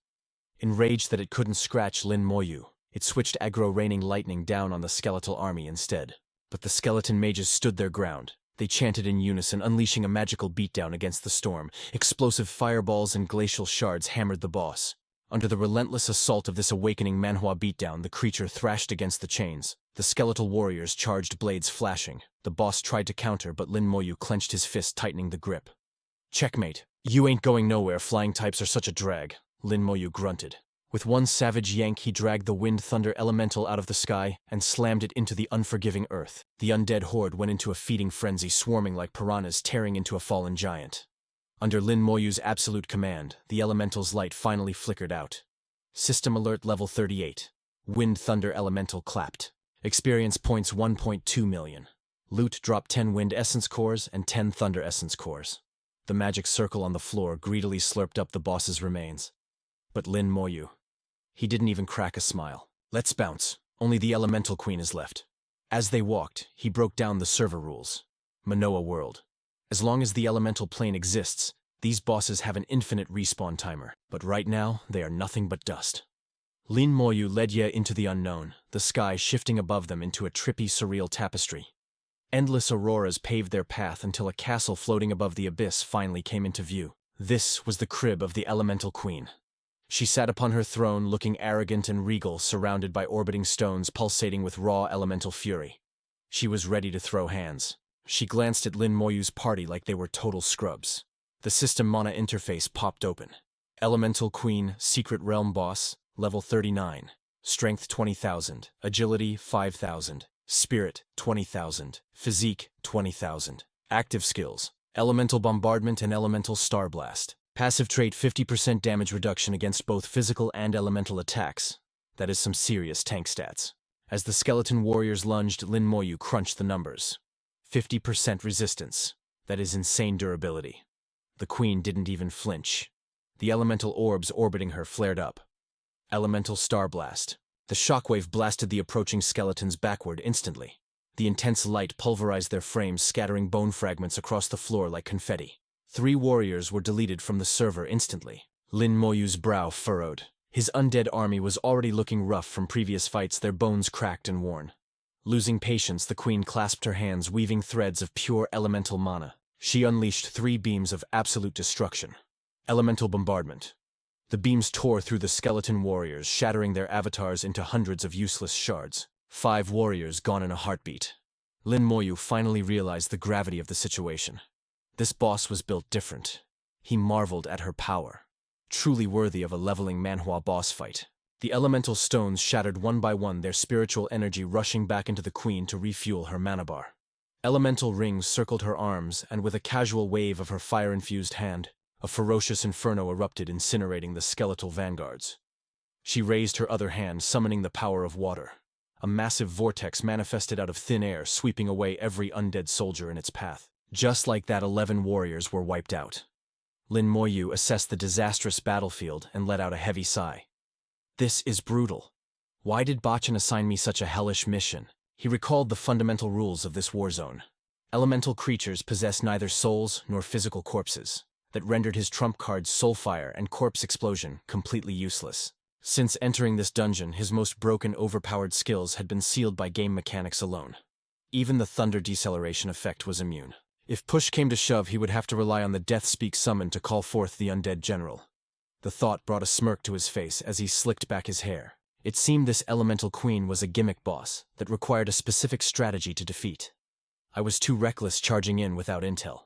Enraged that it couldn't scratch Lin Moyu, it switched aggro, raining lightning down on the skeletal army instead. But the skeleton mages stood their ground. They chanted in unison, unleashing a magical beatdown against the storm. Explosive fireballs and glacial shards hammered the boss. Under the relentless assault of this awakening Manhwa beatdown, the creature thrashed against the chains. The skeletal warriors charged, blades flashing. The boss tried to counter, but Lin Moyu clenched his fist, tightening the grip. "Checkmate. You ain't going nowhere. Flying types are such a drag," Lin Moyu grunted. With one savage yank, he dragged the Wind Thunder Elemental out of the sky and slammed it into the unforgiving earth. The undead horde went into a feeding frenzy, swarming like piranhas, tearing into a fallen giant. Under Lin Moyu's absolute command, the elemental's light finally flickered out. System alert level 38. Wind Thunder Elemental clapped. Experience points 1.2 million. Loot drop 10 Wind Essence cores and 10 Thunder Essence cores. The magic circle on the floor greedily slurped up the boss's remains. But Lin Moyu, he didn't even crack a smile. "Let's bounce. Only the Elemental Queen is left." As they walked, he broke down the server rules. Manoa World. As long as the Elemental Plane exists, these bosses have an infinite respawn timer. But right now, they are nothing but dust. Lin Moyu led Ye into the unknown, the sky shifting above them into a trippy, surreal tapestry. Endless auroras paved their path until a castle floating above the abyss finally came into view. This was the crib of the Elemental Queen. She sat upon her throne, looking arrogant and regal, surrounded by orbiting stones pulsating with raw elemental fury. She was ready to throw hands. She glanced at Lin Moyu's party like they were total scrubs. The system mana interface popped open. Elemental Queen, Secret Realm Boss, level 39. Strength 20,000, Agility 5,000, Spirit 20,000, Physique 20,000. Active skills: Elemental Bombardment and Elemental Star Blast. Passive trait: 50% damage reduction against both physical and elemental attacks. That is some serious tank stats. As the skeleton warriors lunged, Lin Moyu crunched the numbers. 50% resistance. That is insane durability. The queen didn't even flinch. The elemental orbs orbiting her flared up. Elemental star blast. The shockwave blasted the approaching skeletons backward instantly. The intense light pulverized their frames, scattering bone fragments across the floor like confetti. 3 warriors were deleted from the server instantly. Lin Moyu's brow furrowed. His undead army was already looking rough from previous fights, their bones cracked and worn. Losing patience, the queen clasped her hands, weaving threads of pure elemental mana. She unleashed 3 beams of absolute destruction. Elemental bombardment. The beams tore through the skeleton warriors, shattering their avatars into hundreds of useless shards. 5 warriors gone in a heartbeat. Lin Moyu finally realized the gravity of the situation. This boss was built different. He marveled at her power. Truly worthy of a leveling Manhwa boss fight. The elemental stones shattered one by one, their spiritual energy rushing back into the queen to refuel her mana bar. Elemental rings circled her arms, and with a casual wave of her fire-infused hand, a ferocious inferno erupted, incinerating the skeletal vanguards. She raised her other hand, summoning the power of water. A massive vortex manifested out of thin air, sweeping away every undead soldier in its path. Just like that, 11 warriors were wiped out. Lin Moyu assessed the disastrous battlefield and let out a heavy sigh. This is brutal. Why did Bachan assign me such a hellish mission? He recalled the fundamental rules of this war zone. Elemental creatures possess neither souls nor physical corpses. That rendered his trump cards Soulfire and Corpse Explosion completely useless. Since entering this dungeon, his most broken, overpowered skills had been sealed by game mechanics alone. Even the Thunder Deceleration effect was immune. If push came to shove, he would have to rely on the Death Speak summon to call forth the undead general. The thought brought a smirk to his face as he slicked back his hair. It seemed this elemental queen was a gimmick boss that required a specific strategy to defeat. I was too reckless charging in without intel.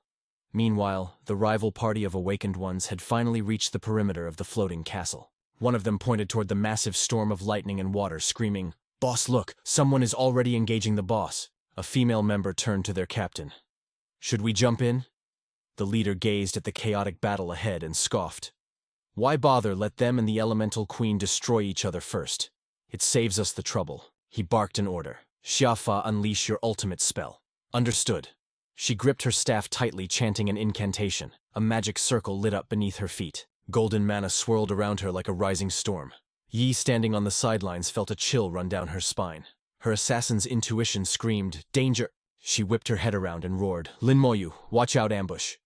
Meanwhile, the rival party of awakened ones had finally reached the perimeter of the floating castle. One of them pointed toward the massive storm of lightning and water, screaming, "Boss, look! Someone is already engaging the boss!" A female member turned to their captain. "Should we jump in?" The leader gazed at the chaotic battle ahead and scoffed. "Why bother? Let them and the elemental queen destroy each other first. It saves us the trouble." He barked an order. "Xiafa, unleash your ultimate spell." "Understood." She gripped her staff tightly, chanting an incantation. A magic circle lit up beneath her feet. Golden mana swirled around her like a rising storm. Yi, standing on the sidelines, felt a chill run down her spine. Her assassin's intuition screamed, "Danger!" She whipped her head around and roared, "Lin Moyu, watch out, ambush!"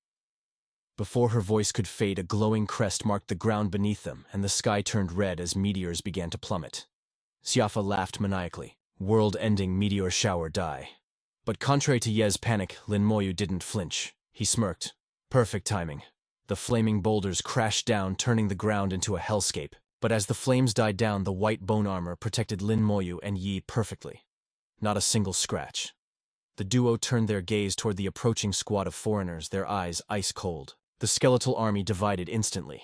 Before her voice could fade, a glowing crest marked the ground beneath them, and the sky turned red as meteors began to plummet. Xiafa laughed maniacally. World-ending meteor shower die. But contrary to Ye's panic, Lin Moyu didn't flinch. He smirked. Perfect timing. The flaming boulders crashed down, turning the ground into a hellscape. But as the flames died down, the white bone armor protected Lin Moyu and Yi perfectly. Not a single scratch. The duo turned their gaze toward the approaching squad of foreigners, their eyes ice cold. The skeletal army divided instantly.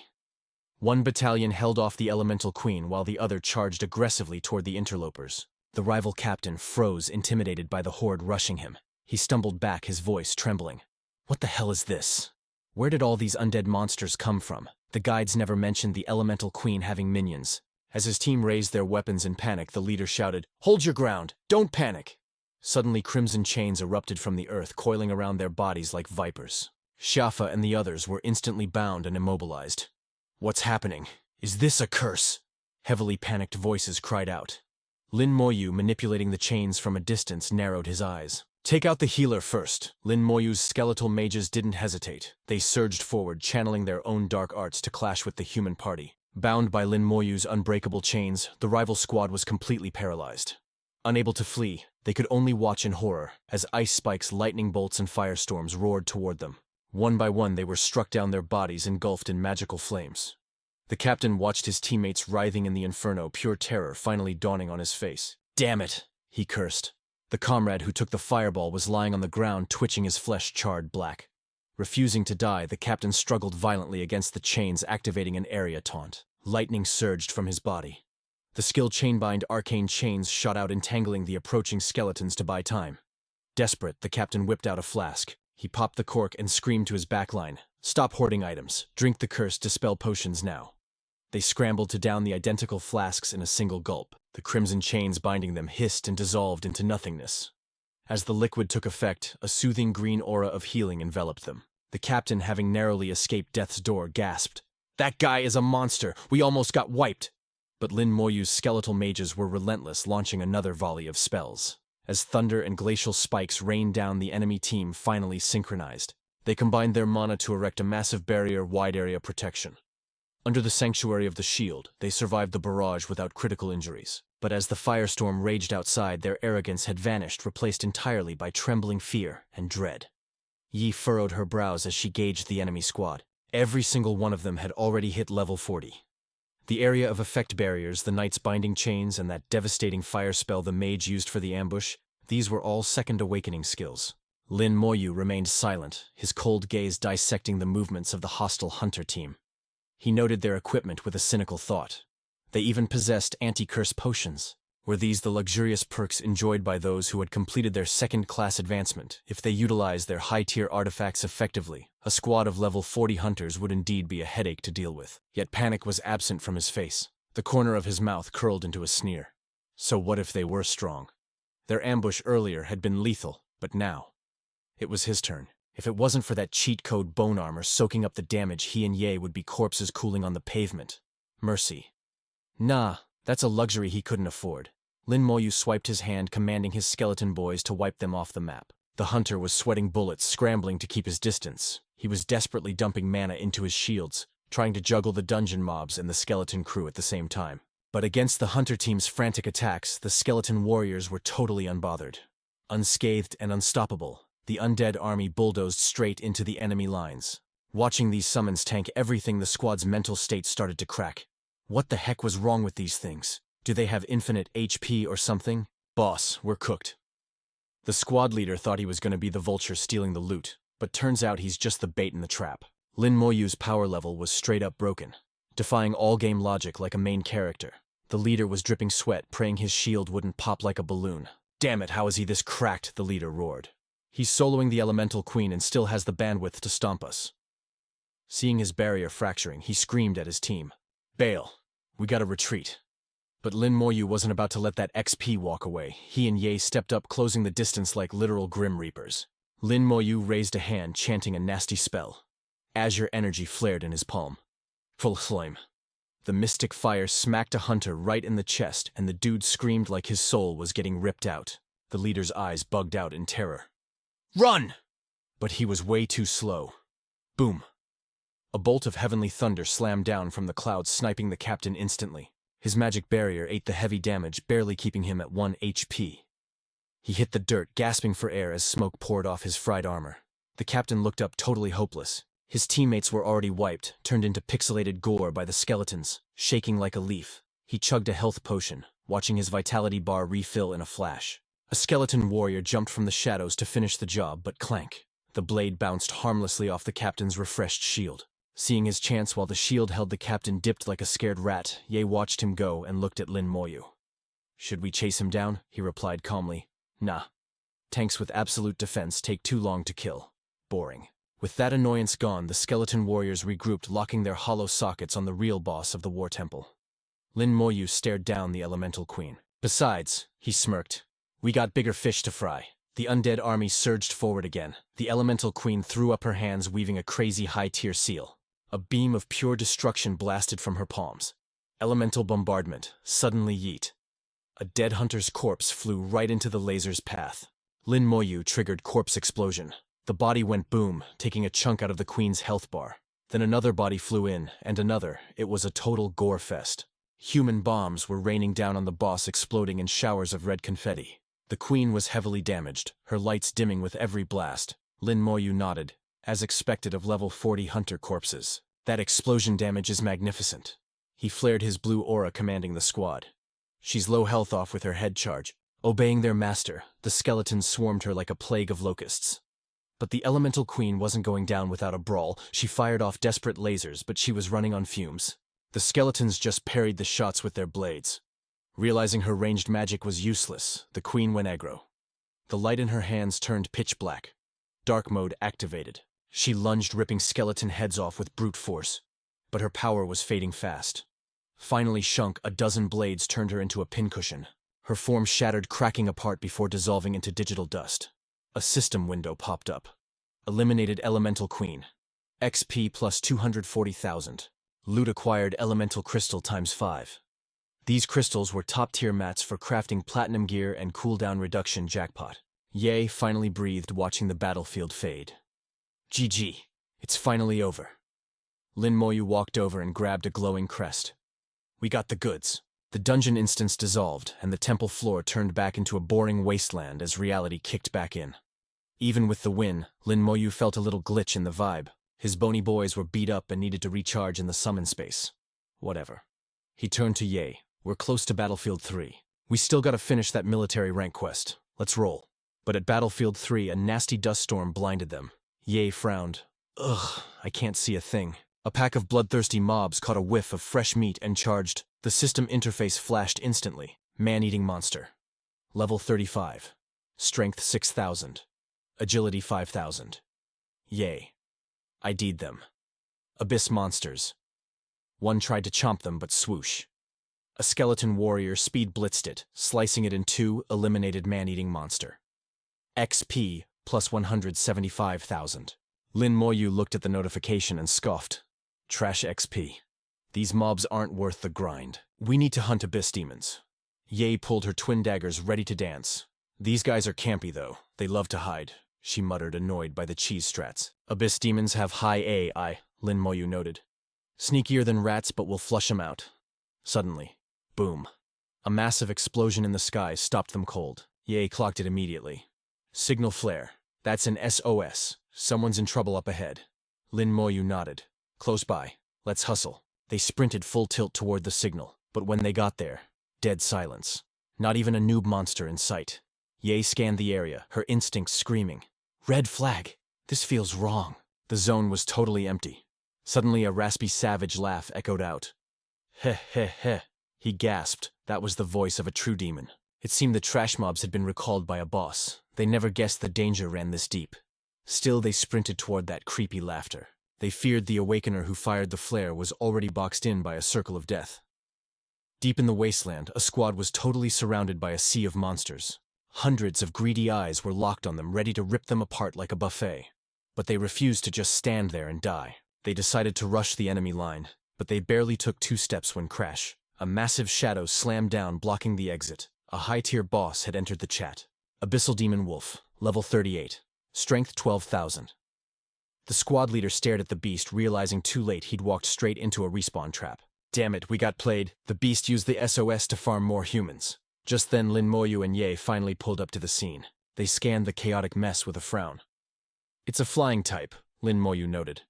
One battalion held off the elemental queen while the other charged aggressively toward the interlopers. The rival captain froze, intimidated by the horde rushing him. He stumbled back, his voice trembling. "What the hell is this? Where did all these undead monsters come from?" The guides never mentioned the elemental queen having minions. As his team raised their weapons in panic, the leader shouted, "Hold your ground! Don't panic!" Suddenly, crimson chains erupted from the earth, coiling around their bodies like vipers. Xiafa and the others were instantly bound and immobilized. "What's happening? Is this a curse?" Heavily panicked voices cried out. Lin Moyu, manipulating the chains from a distance, narrowed his eyes. "Take out the healer first." Lin Moyu's skeletal mages didn't hesitate. They surged forward, channeling their own dark arts to clash with the human party. Bound by Lin Moyu's unbreakable chains, the rival squad was completely paralyzed. Unable to flee, they could only watch in horror as ice spikes, lightning bolts, and firestorms roared toward them. One by one, they were struck down, their bodies engulfed in magical flames. The captain watched his teammates writhing in the inferno, pure terror finally dawning on his face. "Damn it!" he cursed. The comrade who took the fireball was lying on the ground, twitching, his flesh charred black. Refusing to die, the captain struggled violently against the chains, activating an area taunt. Lightning surged from his body. The skill chainbind arcane chains shot out, entangling the approaching skeletons to buy time. Desperate, the captain whipped out a flask. He popped the cork and screamed to his backline, "Stop hoarding items. Drink the curse, dispel potions now." They scrambled to down the identical flasks in a single gulp. The crimson chains binding them hissed and dissolved into nothingness. As the liquid took effect, a soothing green aura of healing enveloped them. The captain, having narrowly escaped death's door, gasped, "That guy is a monster! We almost got wiped!" But Lin Moyu's skeletal mages were relentless, launching another volley of spells. As thunder and glacial spikes rained down, the enemy team finally synchronized. They combined their mana to erect a massive barrier wide-area protection. Under the sanctuary of the shield, they survived the barrage without critical injuries. But as the firestorm raged outside, their arrogance had vanished, replaced entirely by trembling fear and dread. Yi furrowed her brows as she gauged the enemy squad. Every single one of them had already hit level 40. The area of effect barriers, the knight's binding chains, and that devastating fire spell the mage used for the ambush, these were all second awakening skills. Lin Moyu remained silent, his cold gaze dissecting the movements of the hostile hunter team. He noted their equipment with a cynical thought. They even possessed anti-curse potions. Were these the luxurious perks enjoyed by those who had completed their second-class advancement? If they utilized their high-tier artifacts effectively, a squad of level 40 hunters would indeed be a headache to deal with. Yet panic was absent from his face. The corner of his mouth curled into a sneer. So what if they were strong? Their ambush earlier had been lethal, but now it was his turn. If it wasn't for that cheat code bone armor soaking up the damage, he and Ye would be corpses cooling on the pavement. Mercy. Nah, that's a luxury he couldn't afford. Lin Moyu swiped his hand, commanding his skeleton boys to wipe them off the map. The hunter was sweating bullets, scrambling to keep his distance. He was desperately dumping mana into his shields, trying to juggle the dungeon mobs and the skeleton crew at the same time. But against the hunter team's frantic attacks, the skeleton warriors were totally unbothered. Unscathed and unstoppable, the undead army bulldozed straight into the enemy lines. Watching these summons tank everything, the squad's mental state started to crack. What the heck was wrong with these things? Do they have infinite HP or something? Boss, we're cooked. The squad leader thought he was going to be the vulture stealing the loot, but turns out he's just the bait in the trap. Lin Moyu's power level was straight up broken, defying all game logic like a main character. The leader was dripping sweat, praying his shield wouldn't pop like a balloon. Damn it, how is he this cracked? The leader roared. He's soloing the elemental queen and still has the bandwidth to stomp us. Seeing his barrier fracturing, he screamed at his team. Bail. We gotta retreat. But Lin Moyu wasn't about to let that XP walk away. He and Ye stepped up, closing the distance like literal Grim Reapers. Lin Moyu raised a hand, chanting a nasty spell. Azure energy flared in his palm. Full flame. The mystic fire smacked a hunter right in the chest, and the dude screamed like his soul was getting ripped out. The leader's eyes bugged out in terror. Run! But he was way too slow. Boom. A bolt of heavenly thunder slammed down from the clouds, sniping the captain instantly. His magic barrier ate the heavy damage, barely keeping him at 1 HP. He hit the dirt, gasping for air as smoke poured off his fried armor. The captain looked up, totally hopeless. His teammates were already wiped, turned into pixelated gore by the skeletons, shaking like a leaf. He chugged a health potion, watching his vitality bar refill in a flash. A skeleton warrior jumped from the shadows to finish the job, but clank. The blade bounced harmlessly off the captain's refreshed shield. Seeing his chance while the shield held the captain dipped like a scared rat, Ye watched him go and looked at Lin Moyu. Should we chase him down? He replied calmly. Nah. Tanks with absolute defense take too long to kill. Boring. With that annoyance gone, the skeleton warriors regrouped, locking their hollow sockets on the real boss of the war temple. Lin Moyu stared down the elemental queen. Besides, he smirked, we got bigger fish to fry. The undead army surged forward again. The elemental queen threw up her hands, weaving a crazy high-tier seal. A beam of pure destruction blasted from her palms. Elemental bombardment, suddenly yeet. A dead hunter's corpse flew right into the laser's path. Lin Moyu triggered corpse explosion. The body went boom, taking a chunk out of the queen's health bar. Then another body flew in, and another. It was a total gore fest. Human bombs were raining down on the boss, exploding in showers of red confetti. The queen was heavily damaged, her lights dimming with every blast. Lin Moyu nodded, as expected of level 40 hunter corpses. That explosion damage is magnificent. He flared his blue aura, commanding the squad. She's low health off with her head charge. Obeying their master, the skeletons swarmed her like a plague of locusts. But the elemental queen wasn't going down without a brawl. She fired off desperate lasers, but she was running on fumes. The skeletons just parried the shots with their blades. Realizing her ranged magic was useless, the queen went aggro. The light in her hands turned pitch black. Dark mode activated. She lunged, ripping skeleton heads off with brute force. But her power was fading fast. Finally shunk, a dozen blades turned her into a pincushion. Her form shattered, cracking apart before dissolving into digital dust. A system window popped up. Eliminated Elemental Queen. XP plus 240,000. Loot acquired Elemental Crystal times 5. These crystals were top-tier mats for crafting platinum gear and cooldown reduction jackpot. Ye finally breathed, watching the battlefield fade. GG. It's finally over. Lin Moyu walked over and grabbed a glowing crest. We got the goods. The dungeon instance dissolved, and the temple floor turned back into a boring wasteland as reality kicked back in. Even with the win, Lin Moyu felt a little glitch in the vibe. His bony boys were beat up and needed to recharge in the summon space. Whatever. He turned to Ye. We're close to Battlefield 3. We still gotta finish that military rank quest. Let's roll. But at Battlefield 3, a nasty dust storm blinded them. Ye frowned. Ugh, I can't see a thing. A pack of bloodthirsty mobs caught a whiff of fresh meat and charged. The system interface flashed instantly. Man-eating monster. Level 35. Strength 6,000. Agility 5,000. Yay. I D'd them. Abyss monsters. One tried to chomp them, but swoosh. A skeleton warrior speed blitzed it, slicing it in two, eliminated man-eating monster. XP plus 175,000. Lin Moyu looked at the notification and scoffed. Trash XP. These mobs aren't worth the grind. We need to hunt abyss demons. Ye pulled her twin daggers ready to dance. These guys are campy though. They love to hide, she muttered, annoyed by the cheese strats. Abyss demons have high AI, Lin Moyu noted. Sneakier than rats, but we'll flush them out. Suddenly, boom. A massive explosion in the sky stopped them cold. Ye clocked it immediately. Signal flare. That's an SOS. Someone's in trouble up ahead. Lin Moyu nodded. Close by. Let's hustle. They sprinted full tilt toward the signal, but when they got there, dead silence. Not even a noob monster in sight. Ye scanned the area, her instincts screaming. Red flag. This feels wrong. The zone was totally empty. Suddenly a raspy savage laugh echoed out. Heh heh heh. He gasped. That was the voice of a true demon. It seemed the trash mobs had been recalled by a boss. They never guessed the danger ran this deep. Still they sprinted toward that creepy laughter. They feared the awakener who fired the flare was already boxed in by a circle of death. Deep in the wasteland, a squad was totally surrounded by a sea of monsters. Hundreds of greedy eyes were locked on them, ready to rip them apart like a buffet. But they refused to just stand there and die. They decided to rush the enemy line, but they barely took 2 steps when crash. A massive shadow slammed down, blocking the exit. A high-tier boss had entered the chat. Abyssal Demon Wolf, level 38. Strength 12,000. The squad leader stared at the beast, realizing too late he'd walked straight into a respawn trap. Damn it, we got played. The beast used the SOS to farm more humans. Just then Lin Moyu and Ye finally pulled up to the scene. They scanned the chaotic mess with a frown. It's a flying type, Lin Moyu noted.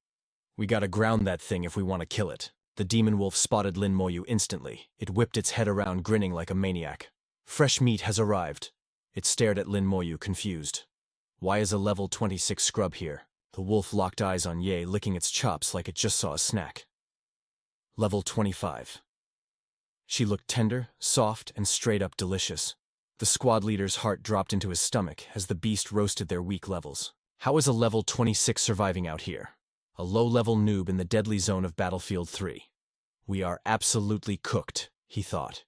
We gotta ground that thing if we want to kill it. The demon wolf spotted Lin Moyu instantly. It whipped its head around, grinning like a maniac. Fresh meat has arrived. It stared at Lin Moyu, confused. Why is a level 26 scrub here? The wolf locked eyes on Ye, licking its chops like it just saw a snack. Level 25. She looked tender, soft, and straight-up delicious. The squad leader's heart dropped into his stomach as the beast roasted their weak levels. How is a level 26 surviving out here? A low-level noob in the deadly zone of Battlefield 3. We are absolutely cooked, he thought.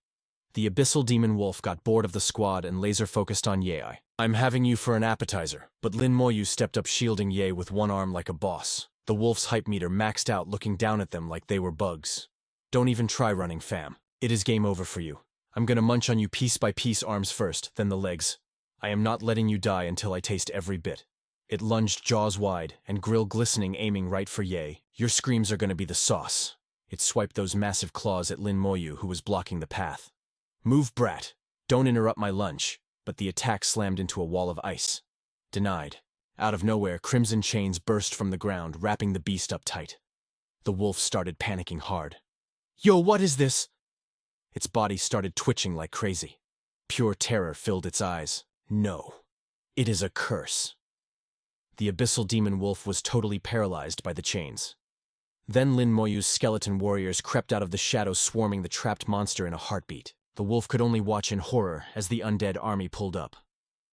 The abyssal demon wolf got bored of the squad and laser-focused on Ye. I'm having you for an appetizer, but Lin Moyu stepped up, shielding Ye with one arm like a boss. The wolf's hype meter maxed out, looking down at them like they were bugs. Don't even try running, fam. It is game over for you. I'm gonna munch on you piece by piece, arms first, then the legs. I am not letting you die until I taste every bit. It lunged, jaws wide, and grill glistening, aiming right for Ye. Your screams are gonna be the sauce. It swiped those massive claws at Lin Moyu, who was blocking the path. Move, brat. Don't interrupt my lunch. But the attack slammed into a wall of ice. Denied. Out of nowhere, crimson chains burst from the ground, wrapping the beast up tight. The wolf started panicking hard. Yo, what is this? Its body started twitching like crazy. Pure terror filled its eyes. No. It is a curse. The abyssal demon wolf was totally paralyzed by the chains. Then Lin Moyu's skeleton warriors crept out of the shadows, swarming the trapped monster in a heartbeat. The wolf could only watch in horror as the undead army pulled up.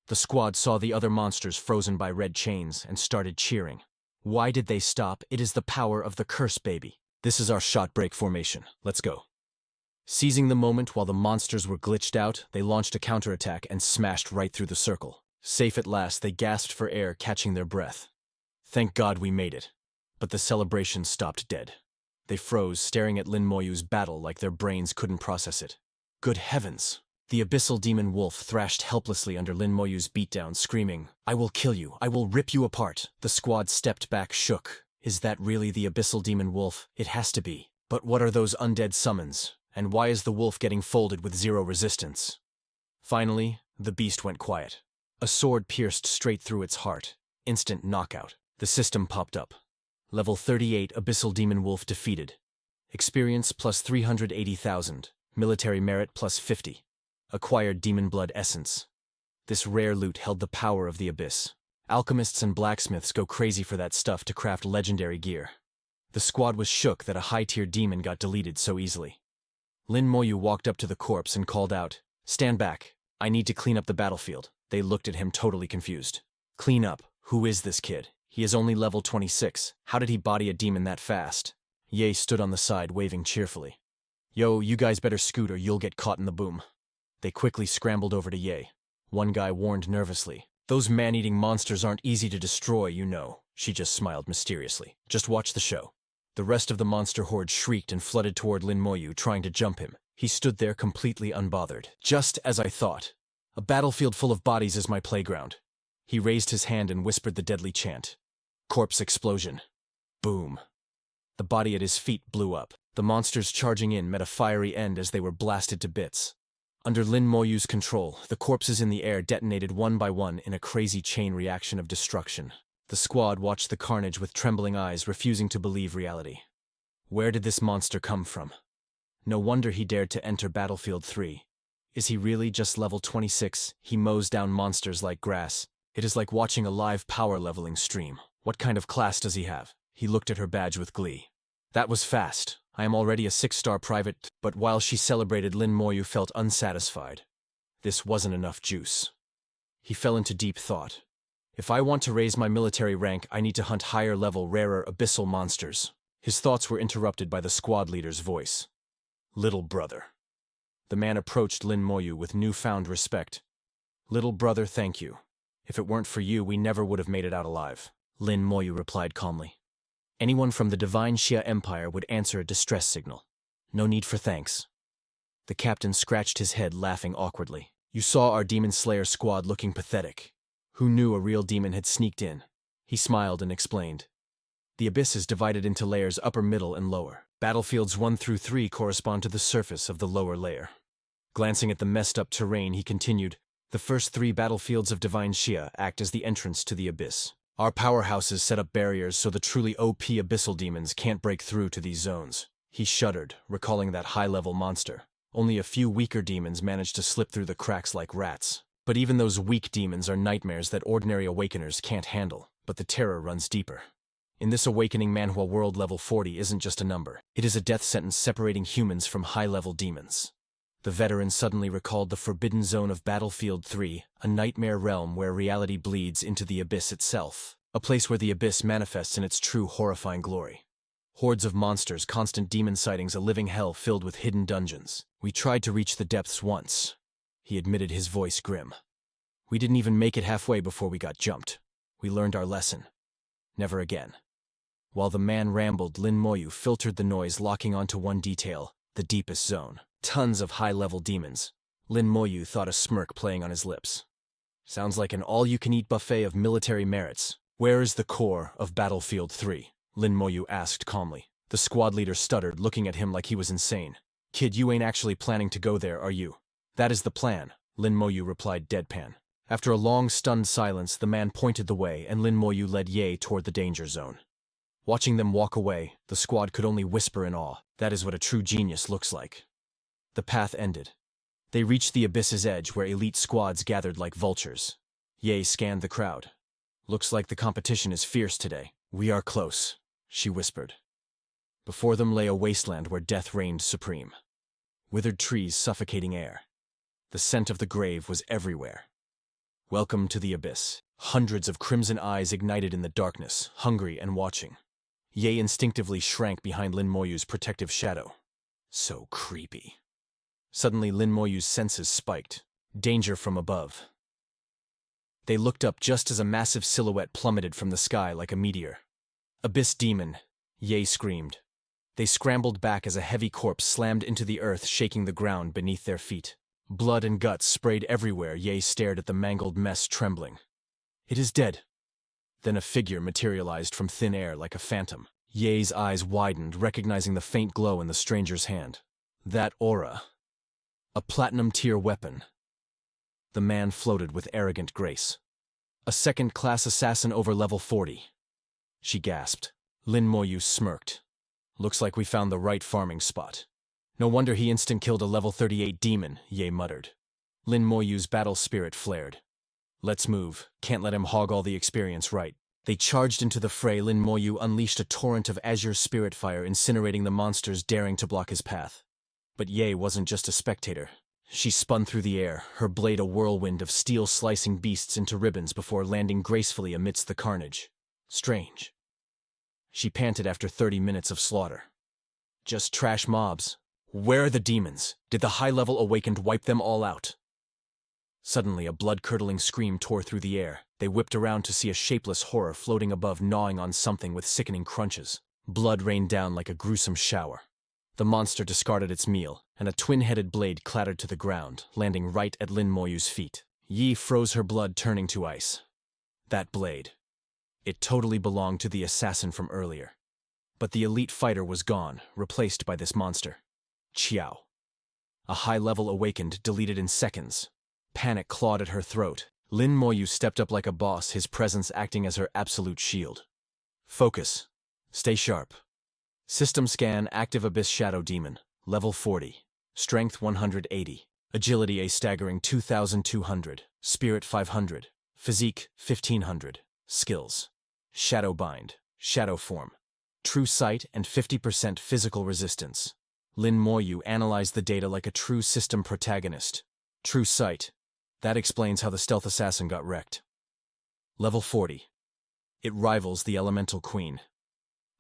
The squad saw the other monsters frozen by red chains and started cheering. Why did they stop? It is the power of the curse, baby. This is our shot break formation. Let's go. Seizing the moment while the monsters were glitched out, they launched a counterattack and smashed right through the circle. Safe at last, they gasped for air, catching their breath. Thank God we made it. But the celebration stopped dead. They froze, staring at Lin Moyu's battle like their brains couldn't process it. Good heavens! The abyssal demon wolf thrashed helplessly under Lin Moyu's beatdown, screaming, "I will kill you! I will rip you apart!" The squad stepped back, shook. Is that really the abyssal demon wolf? It has to be. But what are those undead summons? And why is the wolf getting folded with zero resistance? Finally, the beast went quiet. A sword pierced straight through its heart. Instant knockout. The system popped up. Level 38 Abyssal Demon Wolf defeated. Experience plus 380,000. Military merit plus 50. Acquired Demon Blood Essence. This rare loot held the power of the Abyss. Alchemists and blacksmiths go crazy for that stuff to craft legendary gear. The squad was shook that a high-tier demon got deleted so easily. Lin Moyu walked up to the corpse and called out, "Stand back. I need to clean up the battlefield." They looked at him totally confused. Clean up? Who is this kid? He is only level 26. How did he body a demon that fast? Ye stood on the side, waving cheerfully. Yo, you guys better scoot or you'll get caught in the boom. They quickly scrambled over to Ye. One guy warned nervously, "Those man-eating monsters aren't easy to destroy, you know." She just smiled mysteriously. "Just watch the show." The rest of the monster horde shrieked and flooded toward Lin Moyu, trying to jump him. He stood there completely unbothered. Just as I thought. A battlefield full of bodies is my playground. He raised his hand and whispered the deadly chant. Corpse explosion. Boom. The body at his feet blew up. The monsters charging in met a fiery end as they were blasted to bits. Under Lin Moyu's control, the corpses in the air detonated one by one in a crazy chain reaction of destruction. The squad watched the carnage with trembling eyes, refusing to believe reality. Where did this monster come from? No wonder he dared to enter Battlefield 3. Is he really just level 26? He mows down monsters like grass. It is like watching a live power leveling stream. What kind of class does he have? He looked at her badge with glee. That was fast. I am already a 6-star private, but while she celebrated, Lin Moyu felt unsatisfied. This wasn't enough juice. He fell into deep thought. If I want to raise my military rank, I need to hunt higher level, rarer abyssal monsters. His thoughts were interrupted by the squad leader's voice. Little brother. The man approached Lin Moyu with newfound respect. Little brother, thank you. If it weren't for you, we never would have made it out alive. Lin Moyu replied calmly. Anyone from the Divine Xia Empire would answer a distress signal. No need for thanks. The captain scratched his head, laughing awkwardly. You saw our Demon Slayer squad looking pathetic. Who knew a real demon had sneaked in? He smiled and explained. The abyss is divided into layers upper, middle, and lower. Battlefields 1 through 3 correspond to the surface of the lower layer. Glancing at the messed-up terrain, he continued, the first 3 battlefields of Divine Xia act as the entrance to the abyss. Our powerhouses set up barriers so the truly OP abyssal demons can't break through to these zones. He shuddered, recalling that high-level monster. Only a few weaker demons managed to slip through the cracks like rats. But even those weak demons are nightmares that ordinary awakeners can't handle. But the terror runs deeper. In this awakening, Manhwa world level 40 isn't just a number. It is a death sentence separating humans from high-level demons. The veteran suddenly recalled the forbidden zone of Battlefield 3, a nightmare realm where reality bleeds into the abyss itself. A place where the abyss manifests in its true horrifying glory. Hordes of monsters, constant demon sightings, a living hell filled with hidden dungeons. We tried to reach the depths once. He admitted, his voice grim. We didn't even make it halfway before we got jumped. We learned our lesson. Never again. While the man rambled, Lin Moyu filtered the noise, locking onto one detail, the deepest zone. Tons of high-level demons. Lin Moyu thought, a smirk playing on his lips. Sounds like an all-you-can-eat buffet of military merits. Where is the core of Battlefield 3? Lin Moyu asked calmly. The squad leader stuttered, looking at him like he was insane. Kid, you ain't actually planning to go there, are you? That is the plan, Lin Moyu replied deadpan. After a long, stunned silence, the man pointed the way, and Lin Moyu led Ye toward the danger zone. Watching them walk away, the squad could only whisper in awe. That is what a true genius looks like. The path ended. They reached the abyss's edge, where elite squads gathered like vultures. Ye scanned the crowd. Looks like the competition is fierce today. We are close, she whispered. Before them lay a wasteland where death reigned supreme. Withered trees suffocating air. The scent of the grave was everywhere. Welcome to the abyss. Hundreds of crimson eyes ignited in the darkness, hungry and watching. Ye instinctively shrank behind Lin Moyu's protective shadow. So creepy. Suddenly Lin Moyu's senses spiked. Danger from above. They looked up just as a massive silhouette plummeted from the sky like a meteor. Abyss demon, Ye screamed. They scrambled back as a heavy corpse slammed into the earth, shaking the ground beneath their feet. Blood and guts sprayed everywhere. Ye stared at the mangled mess, trembling. It is dead. Then a figure materialized from thin air like a phantom. Ye's eyes widened, recognizing the faint glow in the stranger's hand. That aura. A platinum-tier weapon. The man floated with arrogant grace. A second-class assassin over level 40. She gasped. Lin Moyu smirked. Looks like we found the right farming spot. No wonder he instant-killed a level 38 demon, Ye muttered. Lin Moyu's battle spirit flared. Let's move. Can't let him hog all the experience, right? They charged into the fray. Lin Moyu unleashed a torrent of azure spirit fire, incinerating the monsters daring to block his path. But Ye wasn't just a spectator. She spun through the air, her blade a whirlwind of steel slicing beasts into ribbons before landing gracefully amidst the carnage. Strange. She panted after 30 minutes of slaughter. Just trash mobs. Where are the demons? Did the high-level awakened wipe them all out? Suddenly, a blood-curdling scream tore through the air. They whipped around to see a shapeless horror floating above, gnawing on something with sickening crunches. Blood rained down like a gruesome shower. The monster discarded its meal, and a twin-headed blade clattered to the ground, landing right at Lin Moyu's feet. Yi froze, her blood turning to ice. That blade. It totally belonged to the assassin from earlier. But the elite fighter was gone, replaced by this monster. Qiao. A high-level awakened, deleted in seconds. Panic clawed at her throat. Lin Moyu stepped up like a boss, his presence acting as her absolute shield. Focus. Stay sharp. System scan, active Abyss Shadow Demon, level 40. Strength 180. Agility a staggering 2,200. Spirit 500. Physique 1,500. Skills. Shadow Bind. Shadow Form. True Sight and 50% physical resistance. Lin Moyu analyzed the data like a true system protagonist. True Sight. That explains how the stealth assassin got wrecked. Level 40. It rivals the Elemental Queen.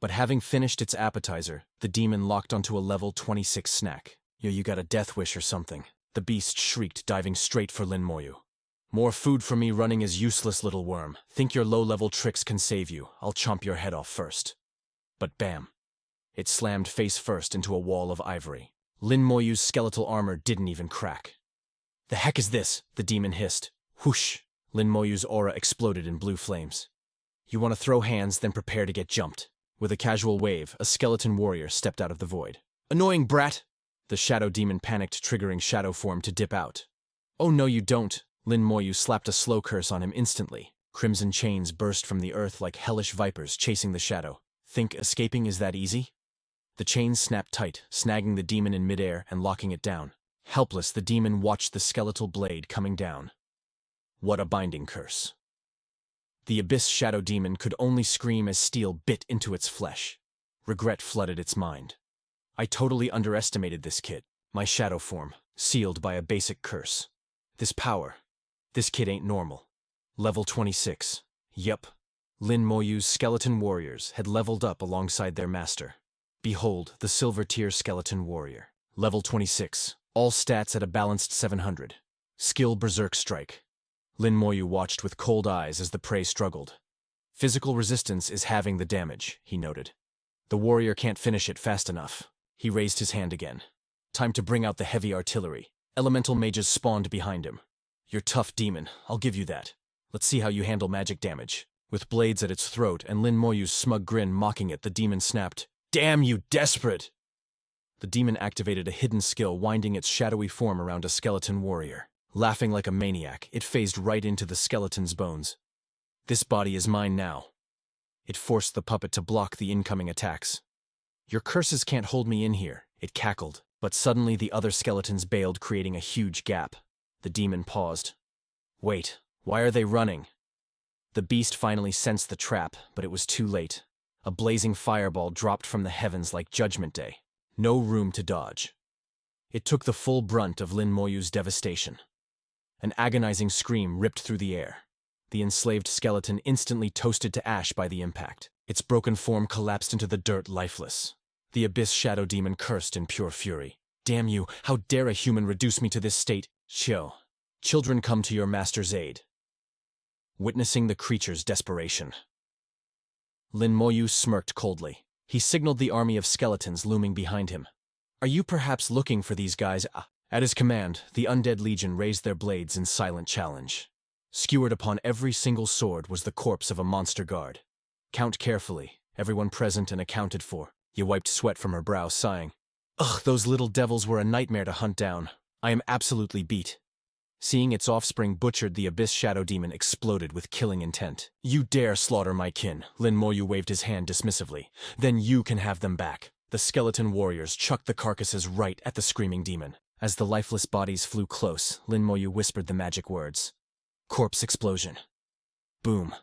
But having finished its appetizer, the demon locked onto a level 26 snack. Yo, you got a death wish or something. The beast shrieked, diving straight for Lin Moyu. More food for me, running is useless, little worm. Think your low-level tricks can save you. I'll chomp your head off first. But bam. It slammed face first into a wall of ivory. Lin Moyu's skeletal armor didn't even crack. The heck is this? The demon hissed. Whoosh! Lin Moyu's aura exploded in blue flames. You want to throw hands, then prepare to get jumped. With a casual wave, a skeleton warrior stepped out of the void. Annoying brat! The shadow demon panicked, triggering shadow form to dip out. Oh no you don't! Lin Moyu slapped a slow curse on him instantly. Crimson chains burst from the earth like hellish vipers chasing the shadow. Think escaping is that easy? The chains snapped tight, snagging the demon in midair and locking it down. Helpless, the demon watched the skeletal blade coming down. What a binding curse. The Abyss Shadow Demon could only scream as steel bit into its flesh. Regret flooded its mind. I totally underestimated this kid. My shadow form, sealed by a basic curse. This power. This kid ain't normal. Level 26. Yup. Lin Moyu's skeleton warriors had leveled up alongside their master. Behold, the silver tier skeleton warrior. Level 26. All stats at a balanced 700. Skill Berserk Strike. Lin Moyu watched with cold eyes as the prey struggled. Physical resistance is halving the damage, he noted. The warrior can't finish it fast enough. He raised his hand again. Time to bring out the heavy artillery. Elemental mages spawned behind him. You're tough, demon. I'll give you that. Let's see how you handle magic damage. With blades at its throat and Lin Moyu's smug grin mocking it, the demon snapped, Damn you, desperate! The demon activated a hidden skill, winding its shadowy form around a skeleton warrior. Laughing like a maniac, it phased right into the skeleton's bones. This body is mine now. It forced the puppet to block the incoming attacks. Your curses can't hold me in here, it cackled. But suddenly the other skeletons bailed, creating a huge gap. The demon paused. Wait, why are they running? The beast finally sensed the trap, but it was too late. A blazing fireball dropped from the heavens like Judgment Day. No room to dodge. It took the full brunt of Lin Moyu's devastation. An agonizing scream ripped through the air. The enslaved skeleton instantly toasted to ash by the impact. Its broken form collapsed into the dirt, lifeless. The Abyss Shadow Demon cursed in pure fury. Damn you, how dare a human reduce me to this state? Seo. Children come to your master's aid. Witnessing the creature's desperation. Lin Moyu smirked coldly. He signaled the army of skeletons looming behind him. Are you perhaps looking for these guys? At his command, the undead legion raised their blades in silent challenge. Skewered upon every single sword was the corpse of a monster guard. Count carefully, everyone present and accounted for. Ye wiped sweat from her brow, sighing. Ugh, those little devils were a nightmare to hunt down. I am absolutely beat. Seeing its offspring butchered, the Abyss Shadow Demon exploded with killing intent. You dare slaughter my kin, Lin Moyu waved his hand dismissively. Then you can have them back. The skeleton warriors chucked the carcasses right at the screaming demon. As the lifeless bodies flew close, Lin Moyu whispered the magic words. Corpse explosion. Boom.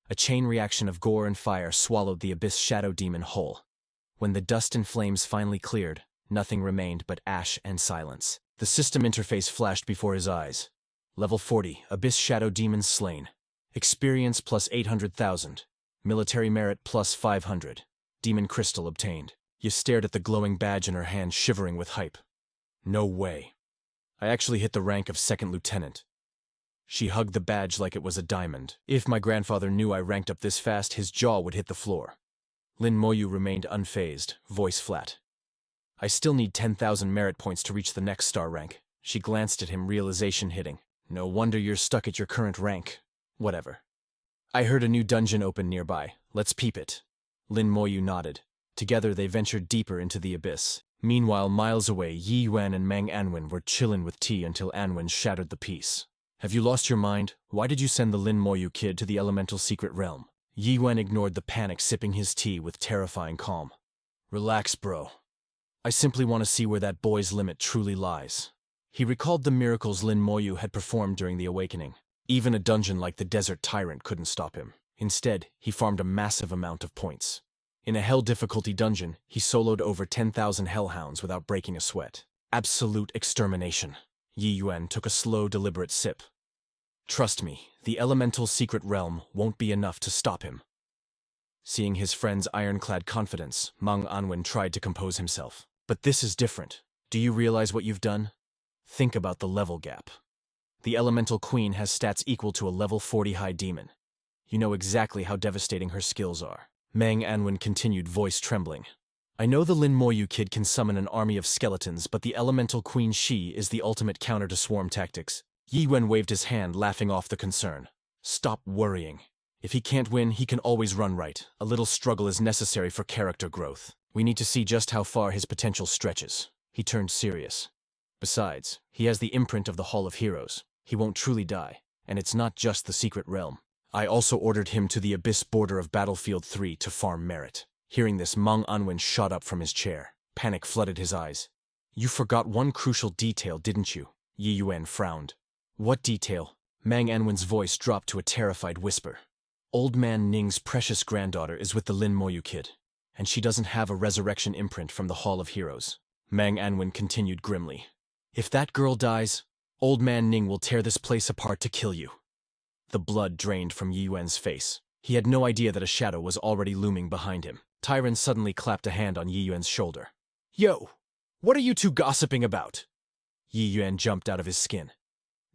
A chain reaction of gore and fire swallowed the Abyss Shadow Demon whole. When the dust and flames finally cleared, nothing remained but ash and silence. The system interface flashed before his eyes. Level 40, Abyss Shadow Demon slain. Experience plus 800,000. Military merit plus 500. Demon crystal obtained. You stared at the glowing badge in her hand, shivering with hype. No way. I actually hit the rank of second lieutenant. She hugged the badge like it was a diamond. If my grandfather knew I ranked up this fast, his jaw would hit the floor. Lin Moyu remained unfazed, voice flat. I still need 10,000 merit points to reach the next star rank. She glanced at him, realization hitting. No wonder you're stuck at your current rank. Whatever. I heard a new dungeon open nearby. Let's peep it. Lin Moyu nodded. Together they ventured deeper into the abyss. Meanwhile, miles away, Yi Yuan and Mang Anwen were chillin' with tea until Anwen shattered the peace. Have you lost your mind? Why did you send the Lin Moyu kid to the elemental secret realm? Yi Yuan ignored the panic, sipping his tea with terrifying calm. Relax, bro. I simply want to see where that boy's limit truly lies. He recalled the miracles Lin Moyu had performed during the awakening. Even a dungeon like the Desert Tyrant couldn't stop him. Instead, he farmed a massive amount of points. In a hell difficulty dungeon, he soloed over 10,000 hellhounds without breaking a sweat. Absolute extermination. Yi Yuan took a slow, deliberate sip. Trust me, the elemental secret realm won't be enough to stop him. Seeing his friend's ironclad confidence, Mang Anwen tried to compose himself. But this is different. Do you realize what you've done? Think about the level gap. The Elemental Queen has stats equal to a level 40 high demon. You know exactly how devastating her skills are. Mang Anwen continued, voice trembling. I know the Lin Moyu kid can summon an army of skeletons, but the Elemental Queen Shi is the ultimate counter to swarm tactics. Yi Yuan waved his hand, laughing off the concern. Stop worrying. If he can't win, he can always run right. A little struggle is necessary for character growth. We need to see just how far his potential stretches. He turned serious. Besides, he has the imprint of the Hall of Heroes. He won't truly die, and it's not just the secret realm. I also ordered him to the abyss border of Battlefield 3 to farm merit. Hearing this, Mang Anwen shot up from his chair. Panic flooded his eyes. You forgot one crucial detail, didn't you? Yi Yuan frowned. What detail? Mang Anwen's voice dropped to a terrified whisper. Old Man Ning's precious granddaughter is with the Lin Moyu kid, and she doesn't have a resurrection imprint from the Hall of Heroes. Mang Anwen continued grimly. If that girl dies, Old Man Ning will tear this place apart to kill you. The blood drained from Yi Yuan's face. He had no idea that a shadow was already looming behind him. Tyron suddenly clapped a hand on Yi Yuan's shoulder. Yo, what are you two gossiping about? Yi Yuan jumped out of his skin.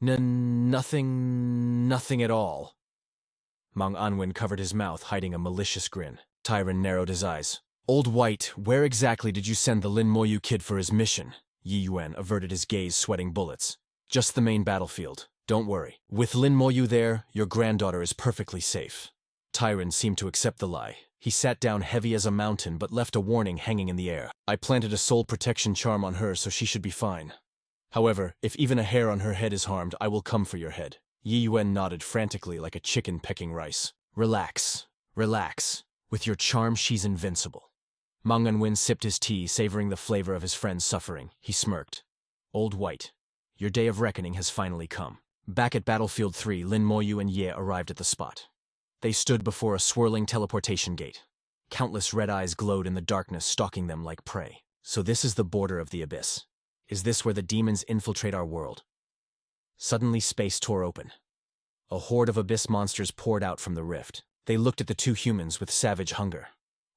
Nothing at all. Mang Anwen covered his mouth, hiding a malicious grin. Tyron narrowed his eyes. Old White, where exactly did you send the Lin Moyu kid for his mission? Yi Yuan averted his gaze, sweating bullets. Just the main battlefield. Don't worry. With Lin Moyu there, your granddaughter is perfectly safe. Tyron seemed to accept the lie. He sat down heavy as a mountain but left a warning hanging in the air. I planted a soul protection charm on her, so she should be fine. However, if even a hair on her head is harmed, I will come for your head. Yi Yuan nodded frantically like a chicken pecking rice. Relax. Relax. With your charm, she's invincible. Mang Anwen sipped his tea, savoring the flavor of his friend's suffering. He smirked. Old White, your day of reckoning has finally come. Back at Battlefield 3, Lin Moyu and Ye arrived at the spot. They stood before a swirling teleportation gate. Countless red eyes glowed in the darkness, stalking them like prey. So this is the border of the abyss. Is this where the demons infiltrate our world? Suddenly, space tore open. A horde of abyss monsters poured out from the rift. They looked at the two humans with savage hunger.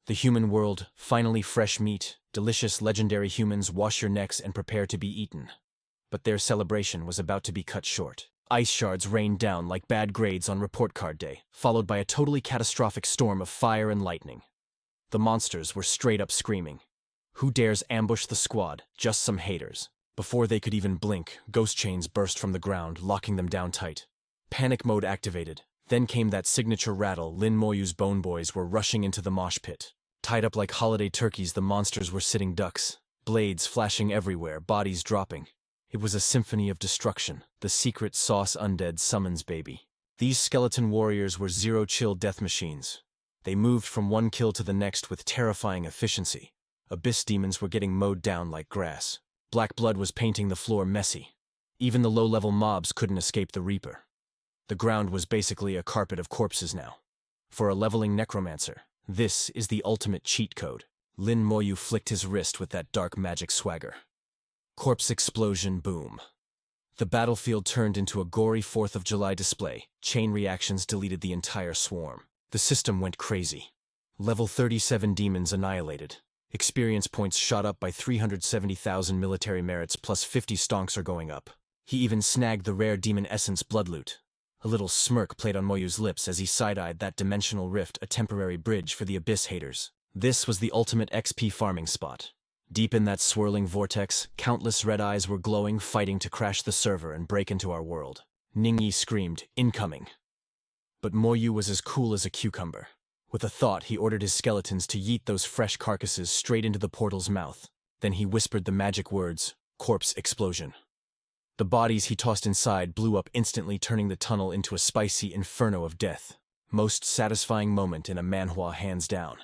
The human world, finally fresh meat, delicious legendary humans, wash your necks and prepare to be eaten. But their celebration was about to be cut short. Ice shards rained down like bad grades on report card day, followed by a totally catastrophic storm of fire and lightning. The monsters were straight up screaming. Who dares ambush the squad? Just some haters. Before they could even blink, ghost chains burst from the ground, locking them down tight. Panic mode activated. Then came that signature rattle. Lin Moyu's bone boys were rushing into the mosh pit. Tied up like holiday turkeys, the monsters were sitting ducks, blades flashing everywhere, bodies dropping. It was a symphony of destruction, the secret sauce undead summons baby. These skeleton warriors were zero-chill death machines. They moved from one kill to the next with terrifying efficiency. Abyss demons were getting mowed down like grass. Black blood was painting the floor messy. Even the low-level mobs couldn't escape the Reaper. The ground was basically a carpet of corpses now. For a leveling necromancer, this is the ultimate cheat code. Lin Moyu flicked his wrist with that dark magic swagger. Corpse explosion boom. The battlefield turned into a gory 4th of July display. Chain reactions deleted the entire swarm. The system went crazy. Level 37 demons annihilated. Experience points shot up by 370,000 military merits plus 50 stonks are going up. He even snagged the rare demon essence blood loot. A little smirk played on Moyu's lips as he side-eyed that dimensional rift, a temporary bridge for the Abyss haters. This was the ultimate XP farming spot. Deep in that swirling vortex, countless red eyes were glowing, fighting to crash the server and break into our world. Ningyi screamed, "Incoming!" But Moyu was as cool as a cucumber. With a thought, he ordered his skeletons to yeet those fresh carcasses straight into the portal's mouth. Then he whispered the magic words, "Corpse explosion." The bodies he tossed inside blew up instantly, turning the tunnel into a spicy inferno of death. Most satisfying moment in a manhwa, hands down.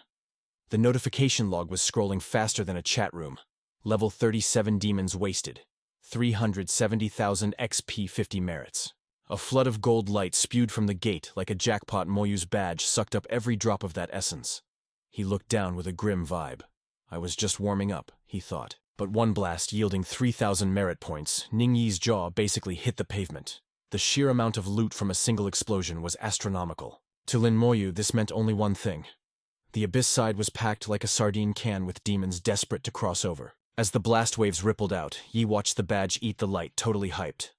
The notification log was scrolling faster than a chat room. Level 37 demons wasted. 370,000 XP 50 merits. A flood of gold light spewed from the gate like a jackpot. Moyu's badge sucked up every drop of that essence. He looked down with a grim vibe. I was just warming up, he thought. But one blast yielding 3,000 merit points, Ningyi's jaw basically hit the pavement. The sheer amount of loot from a single explosion was astronomical. To Lin Moyu, this meant only one thing. The Abyss side was packed like a sardine can with demons desperate to cross over. As the blast waves rippled out, Yi watched the badge eat the light, totally hyped.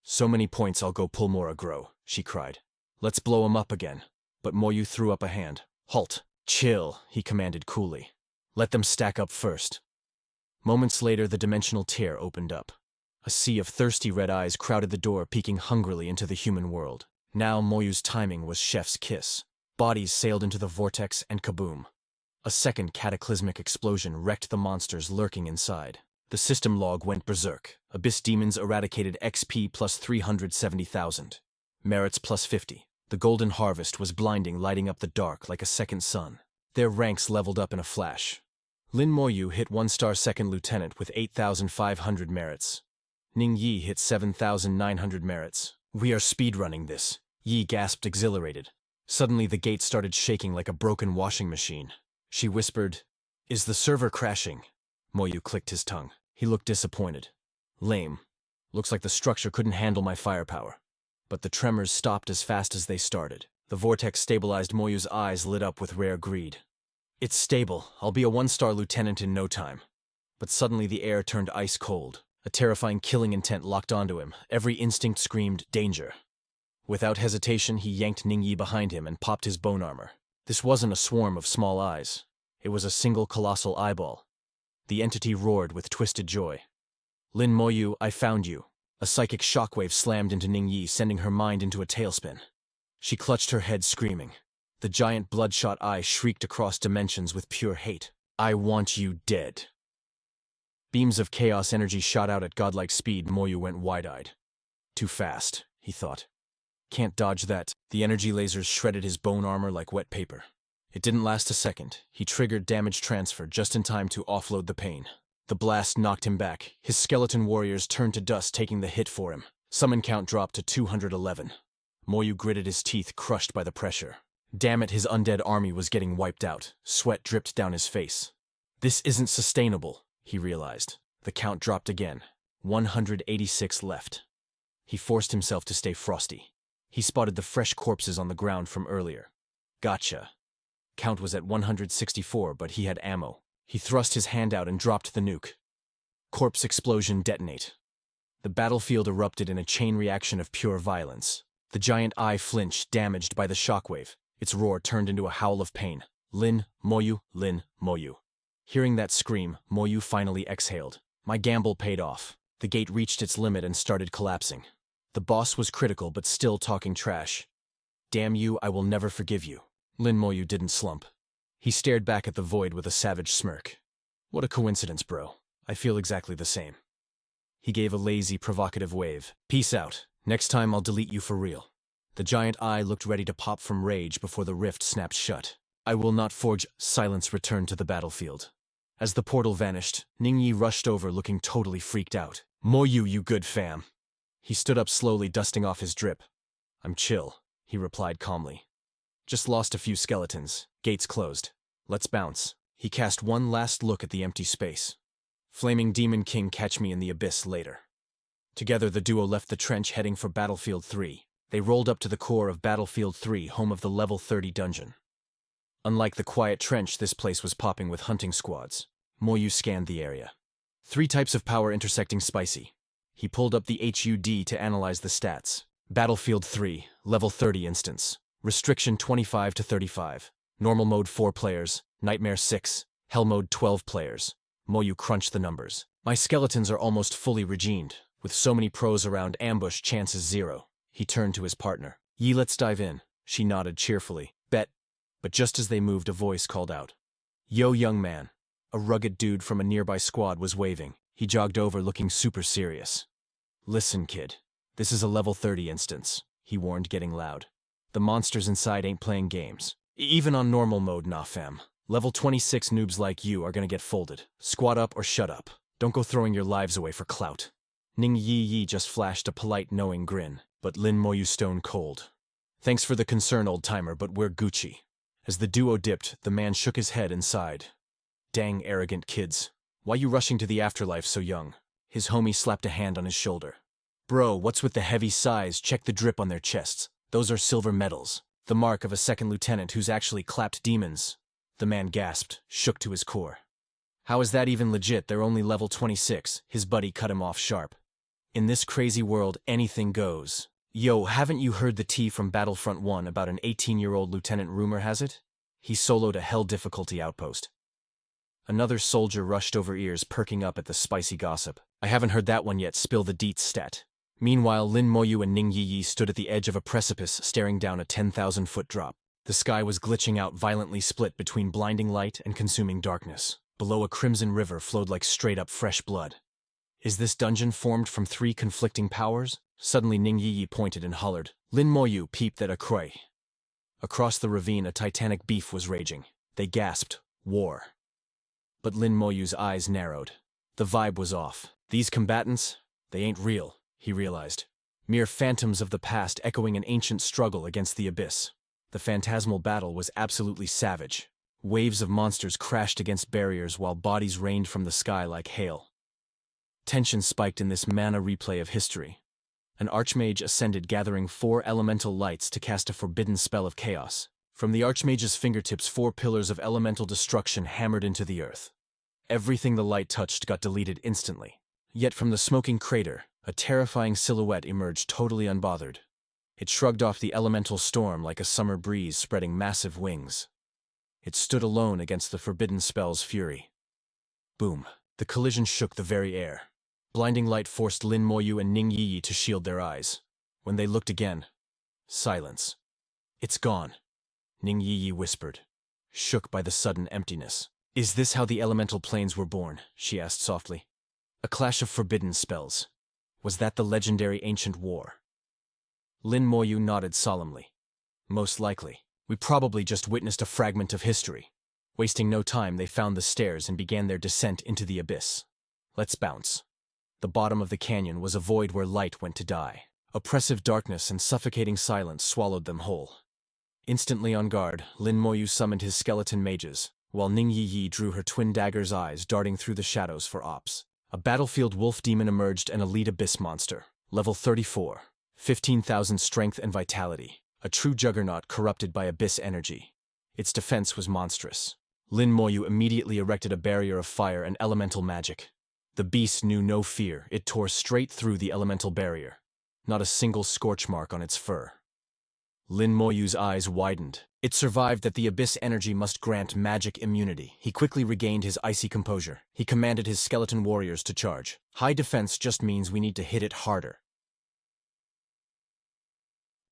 "So many points I'll go pull more aggro," she cried. "Let's blow him up again." But Moyu threw up a hand. "Halt! Chill," he commanded coolly. "Let them stack up first." Moments later, the dimensional tear opened up. A sea of thirsty red eyes crowded the door, peeking hungrily into the human world. Now Moyu's timing was chef's kiss. Bodies sailed into the vortex and kaboom. A second cataclysmic explosion wrecked the monsters lurking inside. The system log went berserk. Abyss demons eradicated XP plus 370,000. Merits plus 50. The golden harvest was blinding, lighting up the dark like a second sun. Their ranks leveled up in a flash. Lin Moyu hit 1-star second lieutenant with 8,500 merits. Ning Yi hit 7,900 merits. "We are speedrunning this," Yi gasped, exhilarated. Suddenly the gate started shaking like a broken washing machine. She whispered, "Is the server crashing?" Moyu clicked his tongue. He looked disappointed. "Lame. Looks like the structure couldn't handle my firepower." But the tremors stopped as fast as they started. The vortex stabilized. Moyu's eyes lit up with rare greed. "It's stable. I'll be a 1-star lieutenant in no time." But suddenly the air turned ice cold. A terrifying killing intent locked onto him. Every instinct screamed, "Danger." Without hesitation, he yanked Ningyi behind him and popped his bone armor. This wasn't a swarm of small eyes. It was a single colossal eyeball. The entity roared with twisted joy. "Lin Moyu, I found you." A psychic shockwave slammed into Ningyi, sending her mind into a tailspin. She clutched her head, screaming. The giant bloodshot eye shrieked across dimensions with pure hate. "I want you dead." Beams of chaos energy shot out at godlike speed. Moyu went wide-eyed. Too fast, he thought. Can't dodge that. The energy lasers shredded his bone armor like wet paper. It didn't last a second. He triggered damage transfer just in time to offload the pain. The blast knocked him back. His skeleton warriors turned to dust, taking the hit for him. Summon count dropped to 211. Moyu gritted his teeth, crushed by the pressure. Damn it, his undead army was getting wiped out. Sweat dripped down his face. This isn't sustainable, he realized. The count dropped again. 186 left. He forced himself to stay frosty. He spotted the fresh corpses on the ground from earlier. Gotcha. Count was at 164, but he had ammo. He thrust his hand out and dropped the nuke. Corpse explosion detonate. The battlefield erupted in a chain reaction of pure violence. The giant eye flinched, damaged by the shockwave. Its roar turned into a howl of pain. Lin Moyu, Lin Moyu. Hearing that scream, Moyu finally exhaled. My gamble paid off. The gate reached its limit and started collapsing. The boss was critical but still talking trash. Damn you, I will never forgive you. Lin Moyu didn't slump. He stared back at the void with a savage smirk. What a coincidence, bro. I feel exactly the same. He gave a lazy, provocative wave. Peace out. Next time I'll delete you for real. The giant eye looked ready to pop from rage before the rift snapped shut. I will not forge. Silence returned to the battlefield. As the portal vanished, Ningyi rushed over looking totally freaked out. Moyu, you good fam. He stood up slowly, dusting off his drip. I'm chill, he replied calmly. Just lost a few skeletons. Gates closed. Let's bounce. He cast one last look at the empty space. Flaming Demon King, catch me in the abyss later. Together the duo left the trench heading for Battlefield 3. They rolled up to the core of Battlefield 3, home of the level 30 dungeon. Unlike the quiet trench, this place was popping with hunting squads. Moyu scanned the area. 3 types of power intersecting spicy. He pulled up the HUD to analyze the stats. Battlefield 3, level 30 instance. Restriction 25 to 35. Normal mode 4 players. Nightmare 6. Hell mode 12 players. Moyu crunched the numbers. My skeletons are almost fully regened. With so many pros around, ambush chances 0. He turned to his partner. Yi, let's dive in. She nodded cheerfully. Bet. But just as they moved, a voice called out. Yo, young man. A rugged dude from a nearby squad was waving. He jogged over looking super serious. Listen, kid. This is a level 30 instance, he warned, getting loud. The monsters inside ain't playing games. Even on normal mode, nah fam. Level 26 noobs like you are gonna get folded. Squat up or shut up. Don't go throwing your lives away for clout. Ning Yi just flashed a polite, knowing grin, but Lin Moyu stone cold. Thanks for the concern, old-timer, but we're Gucci. As the duo dipped, the man shook his head and sighed. Dang arrogant kids. Why you rushing to the afterlife so young? His homie slapped a hand on his shoulder. Bro, what's with the heavy sighs? Check the drip on their chests. Those are silver medals. The mark of a second lieutenant who's actually clapped demons. The man gasped, shook to his core. How is that even legit? They're only level 26. His buddy cut him off sharp. In this crazy world, anything goes. Yo, haven't you heard the tea from Battlefront 1 about an 18-year-old lieutenant, rumor has it? He soloed a hell difficulty outpost. Another soldier rushed over ears, perking up at the spicy gossip. I haven't heard that one yet, spill the deets stat. Meanwhile, Lin Moyu and Ning Yi stood at the edge of a precipice, staring down a 10,000-foot drop. The sky was glitching out, violently split between blinding light and consuming darkness. Below, a crimson river flowed like straight-up fresh blood. Is this dungeon formed from 3 conflicting powers? Suddenly Ning Yi pointed and hollered. Lin Moyu peeped at a Kroi. Across the ravine, a titanic beef was raging. They gasped, war. But Lin Moyu's eyes narrowed. The vibe was off. These combatants, they ain't real, he realized. Mere phantoms of the past echoing an ancient struggle against the abyss. The phantasmal battle was absolutely savage. Waves of monsters crashed against barriers while bodies rained from the sky like hail. Tension spiked in this mana replay of history. An archmage ascended, gathering 4 elemental lights to cast a forbidden spell of chaos. From the archmage's fingertips, 4 pillars of elemental destruction hammered into the earth. Everything the light touched got deleted instantly. Yet from the smoking crater, a terrifying silhouette emerged, totally unbothered. It shrugged off the elemental storm like a summer breeze, spreading massive wings. It stood alone against the forbidden spell's fury. Boom. The collision shook the very air. Blinding light forced Lin Moyu and Ning Yi to shield their eyes. When they looked again, silence. It's gone, Ning Yi whispered, shook by the sudden emptiness. Is this how the elemental planes were born? She asked softly. A clash of forbidden spells. Was that the legendary ancient war? Lin Moyu nodded solemnly. Most likely. We probably just witnessed a fragment of history. Wasting no time, they found the stairs and began their descent into the abyss. Let's bounce. The bottom of the canyon was a void where light went to die. Oppressive darkness and suffocating silence swallowed them whole. Instantly on guard, Lin Moyu summoned his skeleton mages, while Ning Yi drew her twin dagger's eyes, darting through the shadows for ops. A battlefield wolf demon emerged, an elite abyss monster. Level 34. 15,000 strength and vitality. A true juggernaut corrupted by abyss energy. Its defense was monstrous. Lin Moyu immediately erected a barrier of fire and elemental magic. The beast knew no fear. It tore straight through the elemental barrier. Not a single scorch mark on its fur. Lin Moyu's eyes widened. It survived that the abyss energy must grant magic immunity. He quickly regained his icy composure. He commanded his skeleton warriors to charge. High defense just means we need to hit it harder.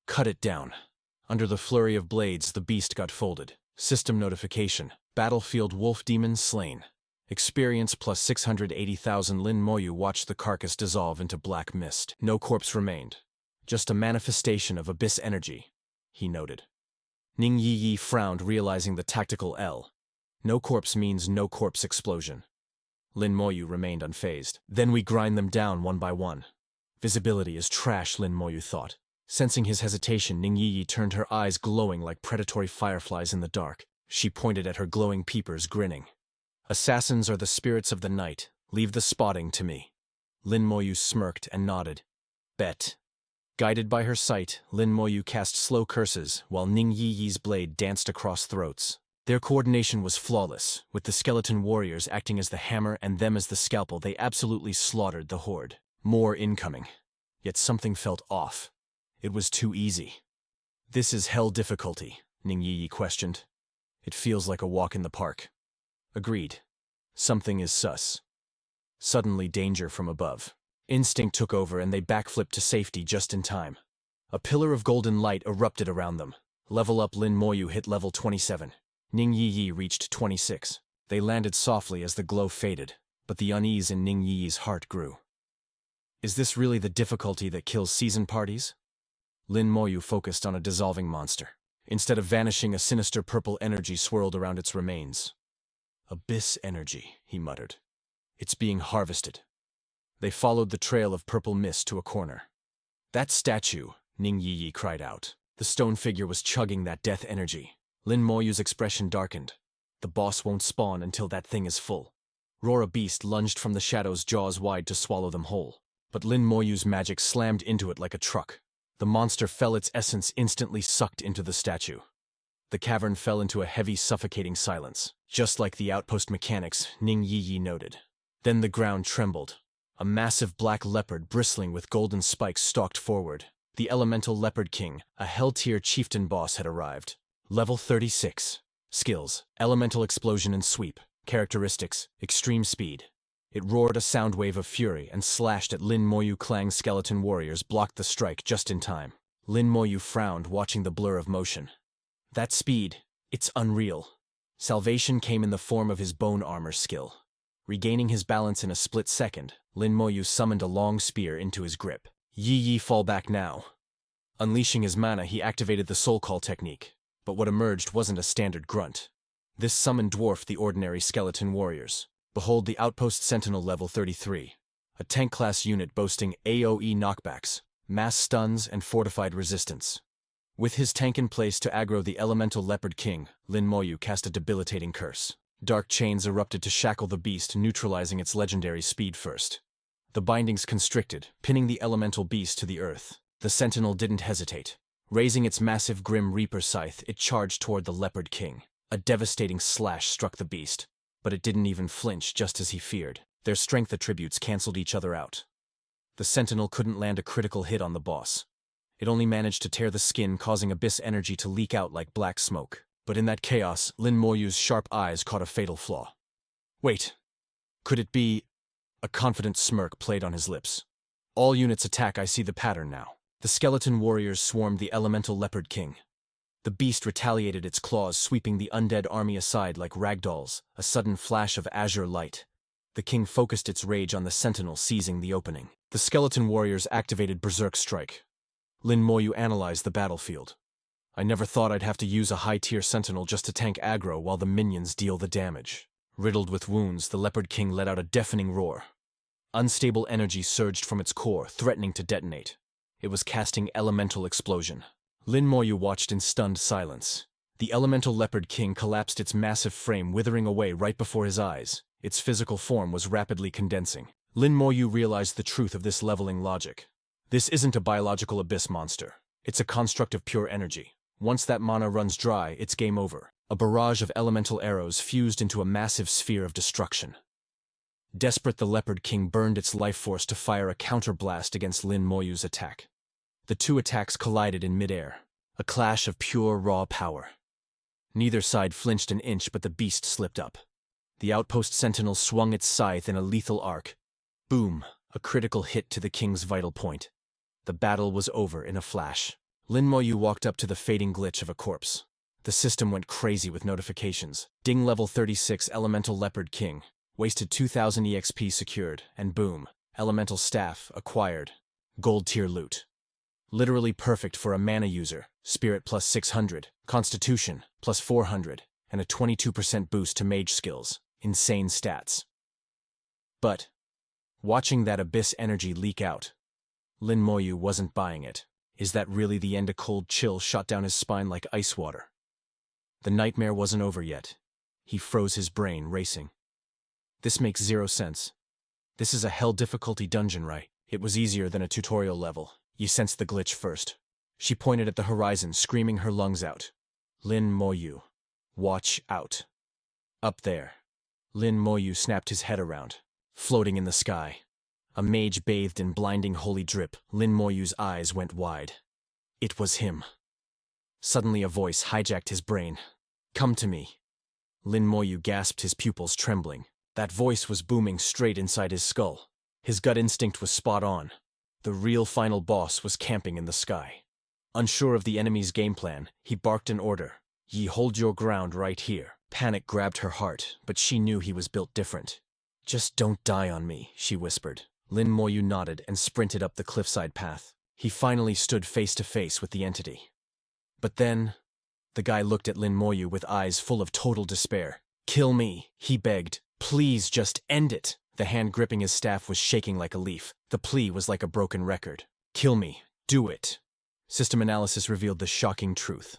Cut it down. Under the flurry of blades, the beast got folded. System notification. Battlefield wolf demon slain. Experience plus 680,000. Lin Moyu watched the carcass dissolve into black mist. No corpse remained. Just a manifestation of abyss energy, he noted. Ning Yi frowned, realizing the tactical L. No corpse means no corpse explosion. Lin Moyu remained unfazed. Then we grind them down one by one. Visibility is trash, Lin Moyu thought. Sensing his hesitation, Ning Yi turned, her eyes glowing like predatory fireflies in the dark. She pointed at her glowing peepers, grinning. Assassins are the spirits of the night. Leave the spotting to me. Lin Moyu smirked and nodded. Bet. Guided by her sight, Lin Moyu cast slow curses while Ning Yi's blade danced across throats. Their coordination was flawless, with the skeleton warriors acting as the hammer and them as the scalpel. They absolutely slaughtered the horde. More incoming. Yet something felt off. It was too easy. This is hell difficulty, Ning Yi questioned. It feels like a walk in the park. Agreed. Something is sus. Suddenly, danger from above. Instinct took over and they backflipped to safety just in time. A pillar of golden light erupted around them. Level up. Lin Moyu hit level 27. Ning Yi reached 26. They landed softly as the glow faded, but the unease in Ning Yi's heart grew. Is this really the difficulty that kills season parties? Lin Moyu focused on a dissolving monster. Instead of vanishing, a sinister purple energy swirled around its remains. Abyss energy, he muttered. It's being harvested. They followed the trail of purple mist to a corner. That statue, Ning Yi cried out. The stone figure was chugging that death energy. Lin Moyu's expression darkened. The boss won't spawn until that thing is full. Roar! A beast lunged from the shadows, jaws wide to swallow them whole. But Lin Moyu's magic slammed into it like a truck. The monster fell, its essence instantly sucked into the statue. The cavern fell into a heavy, suffocating silence. Just like the outpost mechanics, Ning Yi noted. Then the ground trembled. A massive black leopard bristling with golden spikes stalked forward. The elemental leopard king, a hell-tier chieftain boss, had arrived. Level 36. Skills: elemental explosion and sweep. Characteristics: extreme speed. It roared a sound wave of fury and slashed at Lin Moyu. Klang's skeleton warriors blocked the strike just in time. Lin Moyu frowned, watching the blur of motion. That speed, it's unreal. Salvation came in the form of his bone armor skill. Regaining his balance in a split second, Lin Moyu summoned a long spear into his grip. Yi fall back now. Unleashing his mana, he activated the soul call technique. But what emerged wasn't a standard grunt. This summon dwarfed the ordinary skeleton warriors. Behold the Outpost Sentinel level 33. A tank-class unit boasting AoE knockbacks, mass stuns, and fortified resistance. With his tank in place to aggro the elemental leopard king, Lin Moyu cast a debilitating curse. Dark chains erupted to shackle the beast, neutralizing its legendary speed first. The bindings constricted, pinning the elemental beast to the earth. The sentinel didn't hesitate. Raising its massive Grim Reaper scythe, it charged toward the leopard king. A devastating slash struck the beast, but it didn't even flinch, just as he feared. Their strength attributes canceled each other out. The sentinel couldn't land a critical hit on the boss. It only managed to tear the skin, causing abyss energy to leak out like black smoke. But in that chaos, Lin Moyu's sharp eyes caught a fatal flaw. Wait, could it be? A confident smirk played on his lips. All units attack, I see the pattern now. The skeleton warriors swarmed the elemental leopard king. The beast retaliated, its claws sweeping the undead army aside like ragdolls, a sudden flash of azure light. The king focused its rage on the sentinel, seizing the opening. The skeleton warriors activated Berserk Strike. Lin Moyu analyzed the battlefield. I never thought I'd have to use a high-tier sentinel just to tank aggro while the minions deal the damage. Riddled with wounds, the leopard king let out a deafening roar. Unstable energy surged from its core, threatening to detonate. It was casting elemental explosion. Lin Moyu watched in stunned silence. The elemental leopard king collapsed, its massive frame withering away right before his eyes. Its physical form was rapidly condensing. Lin Moyu realized the truth of this leveling logic. This isn't a biological abyss monster. It's a construct of pure energy. Once that mana runs dry, it's game over. A barrage of elemental arrows fused into a massive sphere of destruction. Desperate, the Leopard King burned its life force to fire a counterblast against Lin Moyu's attack. The two attacks collided in midair, a clash of pure raw power. Neither side flinched an inch, but the beast slipped up. The outpost sentinel swung its scythe in a lethal arc. Boom! A critical hit to the king's vital point. The battle was over in a flash. Lin Moyu walked up to the fading glitch of a corpse. The system went crazy with notifications. Ding level 36 Elemental Leopard King. Wasted 2000 EXP secured, and boom, Elemental Staff acquired. Gold tier loot. Literally perfect for a mana user. Spirit plus 600, Constitution plus 400, and a 22% boost to mage skills. Insane stats. But, watching that abyss energy leak out, Lin Moyu wasn't buying it. Is that really the end? A cold chill shot down his spine like ice water. The nightmare wasn't over yet. He froze, his brain racing. This makes zero sense. This is a hell difficulty dungeon, right? It was easier than a tutorial level. You sensed the glitch first. She pointed at the horizon, screaming her lungs out. Lin Moyu. Watch out. Up there. Lin Moyu snapped his head around. Floating in the sky. A mage bathed in blinding holy drip. Lin Moyu's eyes went wide. It was him. Suddenly a voice hijacked his brain. Come to me. Lin Moyu gasped, his pupils trembling. That voice was booming straight inside his skull. His gut instinct was spot on. The real final boss was camping in the sky. Unsure of the enemy's game plan, he barked an order. Ye hold your ground right here. Panic grabbed her heart, but she knew he was built different. Just don't die on me, she whispered. Lin Moyu nodded and sprinted up the cliffside path. He finally stood face to face with the entity. But then, the guy looked at Lin Moyu with eyes full of total despair. Kill me, he begged. Please just end it. The hand gripping his staff was shaking like a leaf. The plea was like a broken record. Kill me. Do it. System analysis revealed the shocking truth.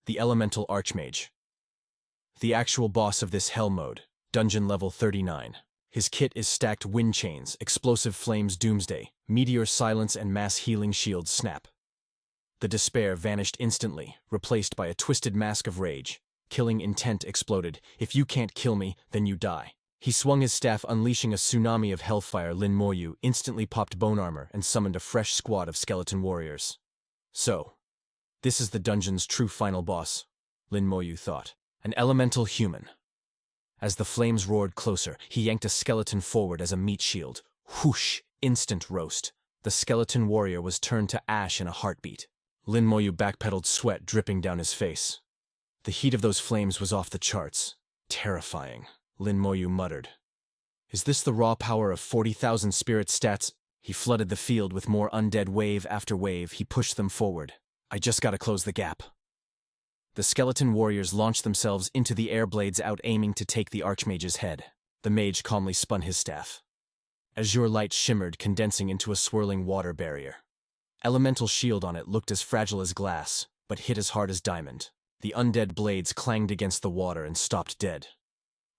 The Elemental Archmage. The actual boss of this hell mode, dungeon level 39. His kit is stacked wind chains, explosive flames doomsday, meteor silence, and mass healing shield snap. The despair vanished instantly, replaced by a twisted mask of rage. Killing intent exploded. If you can't kill me, then you die. He swung his staff, unleashing a tsunami of hellfire. Lin Moyu instantly popped bone armor and summoned a fresh squad of skeleton warriors. So, this is the dungeon's true final boss, Lin Moyu thought. An elemental human. As the flames roared closer, he yanked a skeleton forward as a meat shield. Whoosh! Instant roast. The skeleton warrior was turned to ash in a heartbeat. Lin Moyu backpedaled, sweat dripping down his face. The heat of those flames was off the charts. Terrifying, Lin Moyu muttered. Is this the raw power of 40,000 spirit stats? He flooded the field with more undead wave after wave. He pushed them forward. I just gotta close the gap. The skeleton warriors launched themselves into the air, blades out, aiming to take the Archmage's head. The mage calmly spun his staff. Azure light shimmered, condensing into a swirling water barrier. Elemental shield on it looked as fragile as glass, but hit as hard as diamond. The undead blades clanged against the water and stopped dead.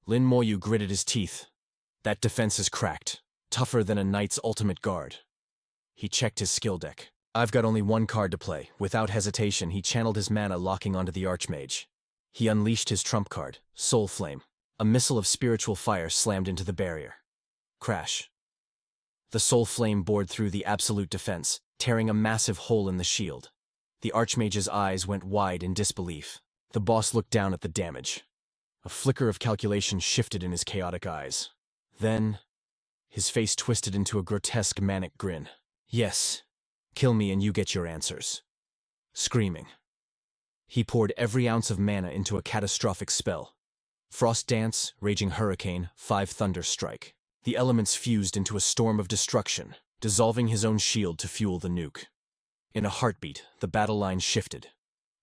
Lin Moyu gritted his teeth. That defense is cracked, tougher than a knight's ultimate guard. He checked his skill deck. I've got only one card to play. Without hesitation, he channeled his mana, locking onto the Archmage. He unleashed his trump card, Soul Flame. A missile of spiritual fire slammed into the barrier. Crash. The Soul Flame bored through the absolute defense, tearing a massive hole in the shield. The Archmage's eyes went wide in disbelief. The boss looked down at the damage. A flicker of calculation shifted in his chaotic eyes. Then, his face twisted into a grotesque manic grin. Yes. Kill me and you get your answers. Screaming. He poured every ounce of mana into a catastrophic spell. Frost Dance, Raging Hurricane, 5 Thunder Strike. The elements fused into a storm of destruction, dissolving his own shield to fuel the nuke. In a heartbeat, the battle line shifted.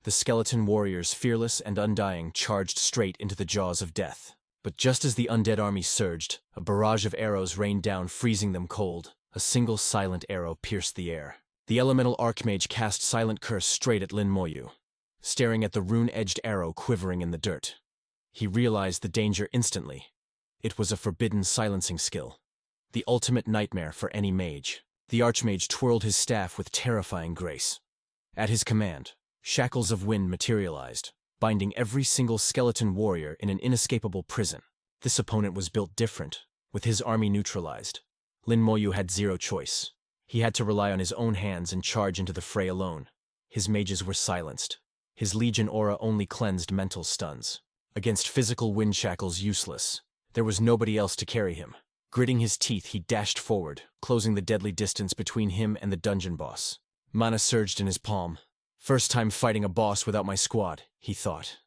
The skeleton warriors, fearless and undying, charged straight into the jaws of death. But just as the undead army surged, a barrage of arrows rained down, freezing them cold. A single silent arrow pierced the air. The elemental Archmage cast Silent Curse straight at Lin Moyu, staring at the rune-edged arrow quivering in the dirt. He realized the danger instantly. It was a forbidden silencing skill, the ultimate nightmare for any mage. The Archmage twirled his staff with terrifying grace. At his command, shackles of wind materialized. binding every single skeleton warrior in an inescapable prison. This opponent was built different, with his army neutralized. Lin Moyu had zero choice. He had to rely on his own hands and charge into the fray alone. His mages were silenced. His legion aura only cleansed mental stuns. Against physical wind shackles useless. There was nobody else to carry him. Gritting his teeth, he dashed forward, closing the deadly distance between him and the dungeon boss. Mana surged in his palm. First time fighting a boss without my squad, he thought.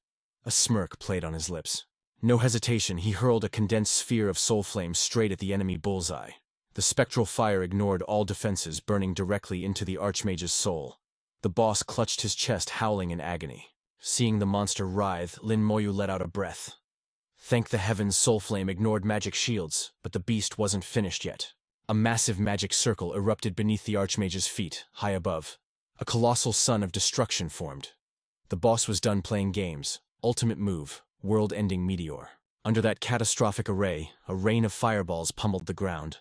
A smirk played on his lips. No hesitation, he hurled a condensed sphere of soul flame straight at the enemy bullseye. The spectral fire ignored all defenses, burning directly into the Archmage's soul. The boss clutched his chest, howling in agony. Seeing the monster writhe, Lin Moyu let out a breath. Thank the heavens, soul flame ignored magic shields, but the beast wasn't finished yet. A massive magic circle erupted beneath the Archmage's feet, high above. A colossal sun of destruction formed. The boss was done playing games. Ultimate move, world-ending meteor. Under that catastrophic array, a rain of fireballs pummeled the ground.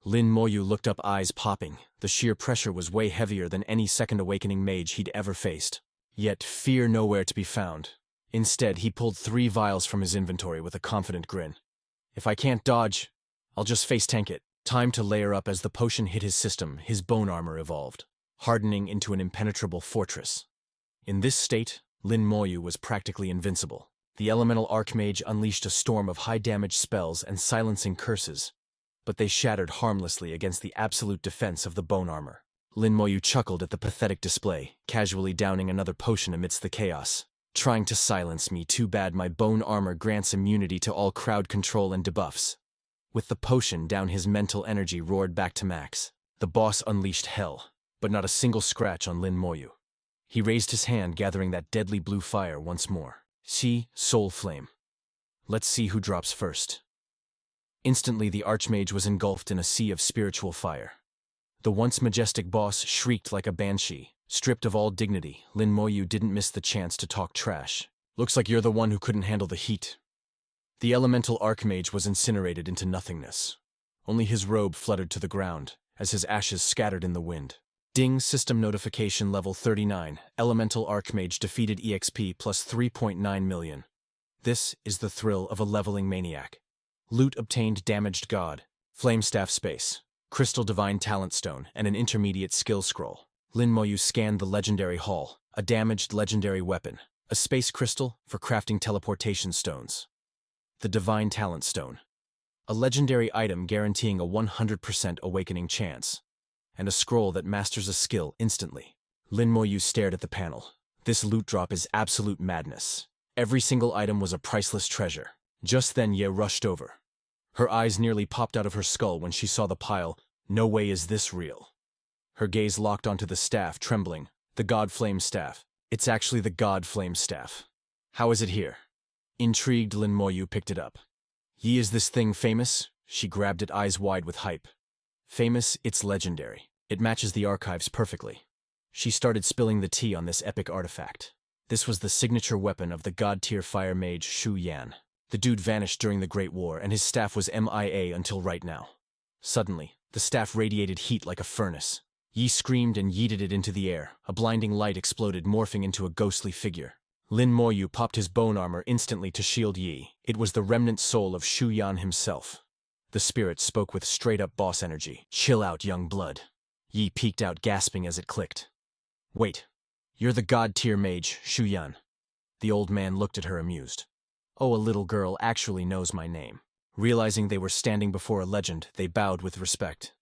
Lin Moyu looked up, eyes popping. The sheer pressure was way heavier than any second awakening mage he'd ever faced. Yet fear nowhere to be found. Instead, he pulled 3 vials from his inventory with a confident grin. If I can't dodge, I'll just face tank it. Time to layer up. As the potion hit his system, his bone armor evolved, hardening into an impenetrable fortress. In this state, Lin Moyu was practically invincible. The elemental archmage unleashed a storm of high-damage spells and silencing curses, but they shattered harmlessly against the absolute defense of the bone armor. Lin Moyu chuckled at the pathetic display, casually downing another potion amidst the chaos. Trying to silence me, too bad my bone armor grants immunity to all crowd control and debuffs. With the potion down, his mental energy roared back to max. The boss unleashed hell, but not a single scratch on Lin Moyu. He raised his hand, gathering that deadly blue fire once more. See, soul flame. Let's see who drops first. Instantly, the Archmage was engulfed in a sea of spiritual fire. The once majestic boss shrieked like a banshee. Stripped of all dignity, Lin Moyu didn't miss the chance to talk trash. Looks like you're the one who couldn't handle the heat. The elemental Archmage was incinerated into nothingness. Only his robe fluttered to the ground, as his ashes scattered in the wind. Ding, system notification level 39. Elemental Archmage defeated EXP plus 3.9 million. This is the thrill of a leveling maniac. Loot obtained: damaged god, flame staff space, crystal divine talent stone, and an intermediate skill scroll. Lin Moyu scanned the legendary hall, a damaged legendary weapon, a space crystal for crafting teleportation stones. The divine talent stone, a legendary item guaranteeing a 100% awakening chance, and a scroll that masters a skill instantly. Lin Moyu stared at the panel. This loot drop is absolute madness. Every single item was a priceless treasure. Just then Ye rushed over. Her eyes nearly popped out of her skull when she saw the pile. No way is this real. Her gaze locked onto the staff, trembling. The God Flame Staff. It's actually the God Flame Staff. How is it here? Intrigued, Lin Moyu picked it up. Yi, is this thing famous? She grabbed it, eyes wide with hype. Famous? It's legendary. It matches the archives perfectly. She started spilling the tea on this epic artifact. This was the signature weapon of the God-tier fire mage Shu Yan. The dude vanished during the Great War, and his staff was MIA until right now. Suddenly, the staff radiated heat like a furnace. Yi screamed and yeeted it into the air. A blinding light exploded, morphing into a ghostly figure. Lin Moyu popped his bone armor instantly to shield Yi. It was the remnant soul of Shu Yan himself. The spirit spoke with straight-up boss energy. Chill out, young blood. Yi peeked out, gasping as it clicked. Wait, you're the god-tier mage, Shu Yan. The old man looked at her, amused. Oh, a little girl actually knows my name. Realizing they were standing before a legend, they bowed with respect.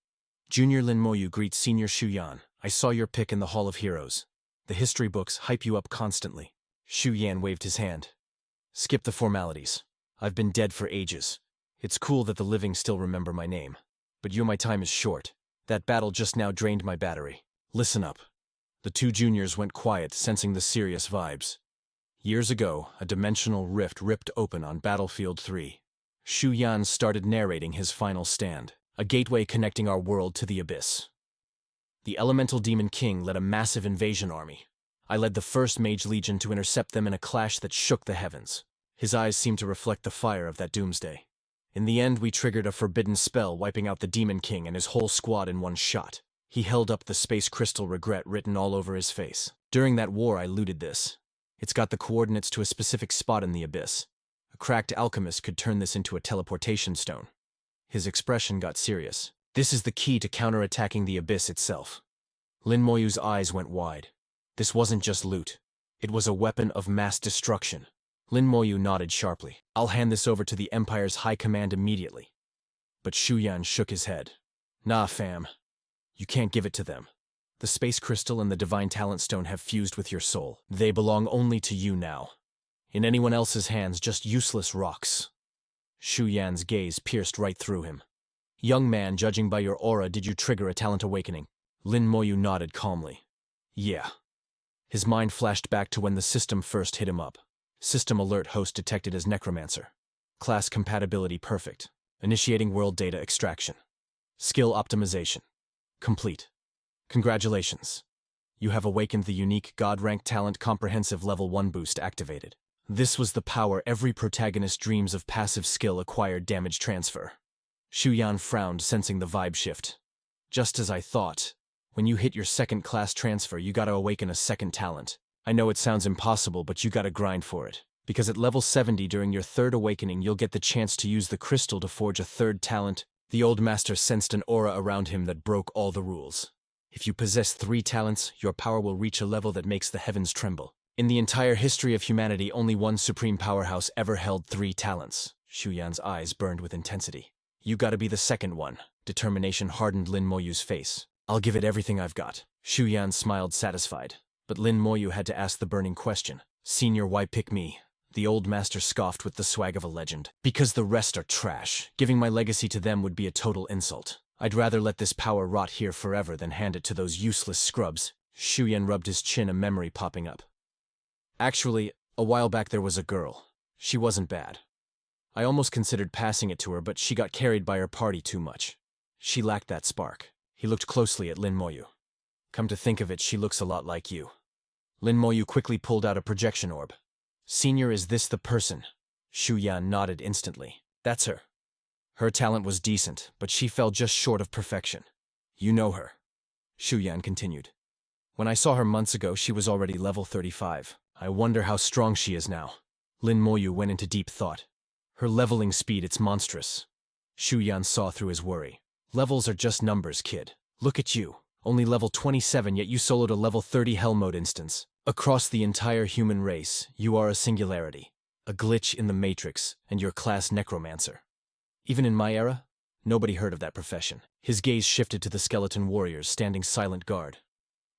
Junior Lin Moyu greets Senior Shu Yan. I saw your pic in the Hall of Heroes. The history books hype you up constantly. Shu Yan waved his hand. Skip the formalities. I've been dead for ages. It's cool that the living still remember my name. But my time is short. That battle just now drained my battery. Listen up. The two juniors went quiet, sensing the serious vibes. Years ago, a dimensional rift ripped open on Battlefield 3. Shu Yan started narrating his final stand, a gateway connecting our world to the abyss. The Elemental Demon King led a massive invasion army. I led the first Mage Legion to intercept them in a clash that shook the heavens. His eyes seemed to reflect the fire of that doomsday. In the end, we triggered a forbidden spell, wiping out the Demon King and his whole squad in one shot. He held up the space crystal, regret written all over his face. During that war, I looted this. It's got the coordinates to a specific spot in the abyss. A cracked alchemist could turn this into a teleportation stone. His expression got serious. This is the key to counterattacking the abyss itself. Lin Moyu's eyes went wide. This wasn't just loot. It was a weapon of mass destruction. Lin Moyu nodded sharply. I'll hand this over to the Empire's high command immediately. But Shu Yan shook his head. Nah, fam. You can't give it to them. The space crystal and the divine talent stone have fused with your soul. They belong only to you now. In anyone else's hands, just useless rocks. Shu Yan's gaze pierced right through him. Young man, judging by your aura, did you trigger a talent awakening? Lin Moyu nodded calmly. Yeah. His mind flashed back to when the system first hit him up. System alert host detected as necromancer. Class compatibility perfect. Initiating world data extraction. Skill optimization. Complete. Congratulations. You have awakened the unique God-rank talent comprehensive level 1 boost activated. This was the power every protagonist dreams of. Passive skill acquired damage transfer. Shu Yan frowned, sensing the vibe shift. Just as I thought. When you hit your second class transfer, you gotta awaken a second talent. I know it sounds impossible, but you gotta grind for it. Because at level 70 during your third awakening, you'll get the chance to use the crystal to forge a third talent. The old master sensed an aura around him that broke all the rules. If you possess 3 talents, your power will reach a level that makes the heavens tremble. In the entire history of humanity, only one supreme powerhouse ever held 3 talents. Shu Yan's eyes burned with intensity. You gotta be the second one. Determination hardened Lin Moyu's face. I'll give it everything I've got. Shu Yan smiled satisfied. But Lin Moyu had to ask the burning question. Senior, why pick me? The old master scoffed with the swag of a legend. Because the rest are trash. Giving my legacy to them would be a total insult. I'd rather let this power rot here forever than hand it to those useless scrubs. Shu Yan rubbed his chin, a memory popping up. Actually, a while back there was a girl. She wasn't bad. I almost considered passing it to her, but she got carried by her party too much. She lacked that spark. He looked closely at Lin Moyu. Come to think of it, she looks a lot like you. Lin Moyu quickly pulled out a projection orb. Senior, is this the person? Shu Yan nodded instantly. That's her. Her talent was decent, but she fell just short of perfection. You know her. Shu Yan continued. When I saw her months ago, she was already level 35. I wonder how strong she is now. Lin Moyu went into deep thought. Her leveling speed, it's monstrous. Shu Yan saw through his worry. Levels are just numbers, kid. Look at you. Only level 27, yet you soloed a level 30 hell mode instance. Across the entire human race, you are a singularity. A glitch in the matrix, and your class necromancer. Even in my era, nobody heard of that profession. His gaze shifted to the skeleton warriors standing silent guard.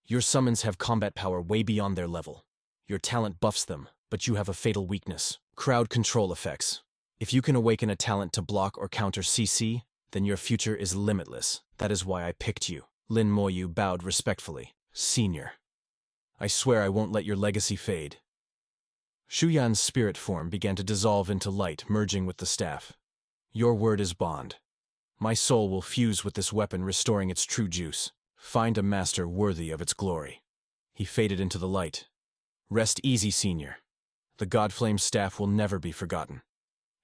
Your summons have combat power way beyond their level. Your talent buffs them, but you have a fatal weakness. Crowd control effects. If you can awaken a talent to block or counter CC, then your future is limitless. That is why I picked you. Lin Moyu bowed respectfully. Senior. I swear I won't let your legacy fade. Shu Yan's spirit form began to dissolve into light, merging with the staff. Your word is bond. My soul will fuse with this weapon, restoring its true juice. Find a master worthy of its glory. He faded into the light. Rest easy, Senior. The Godflame staff will never be forgotten.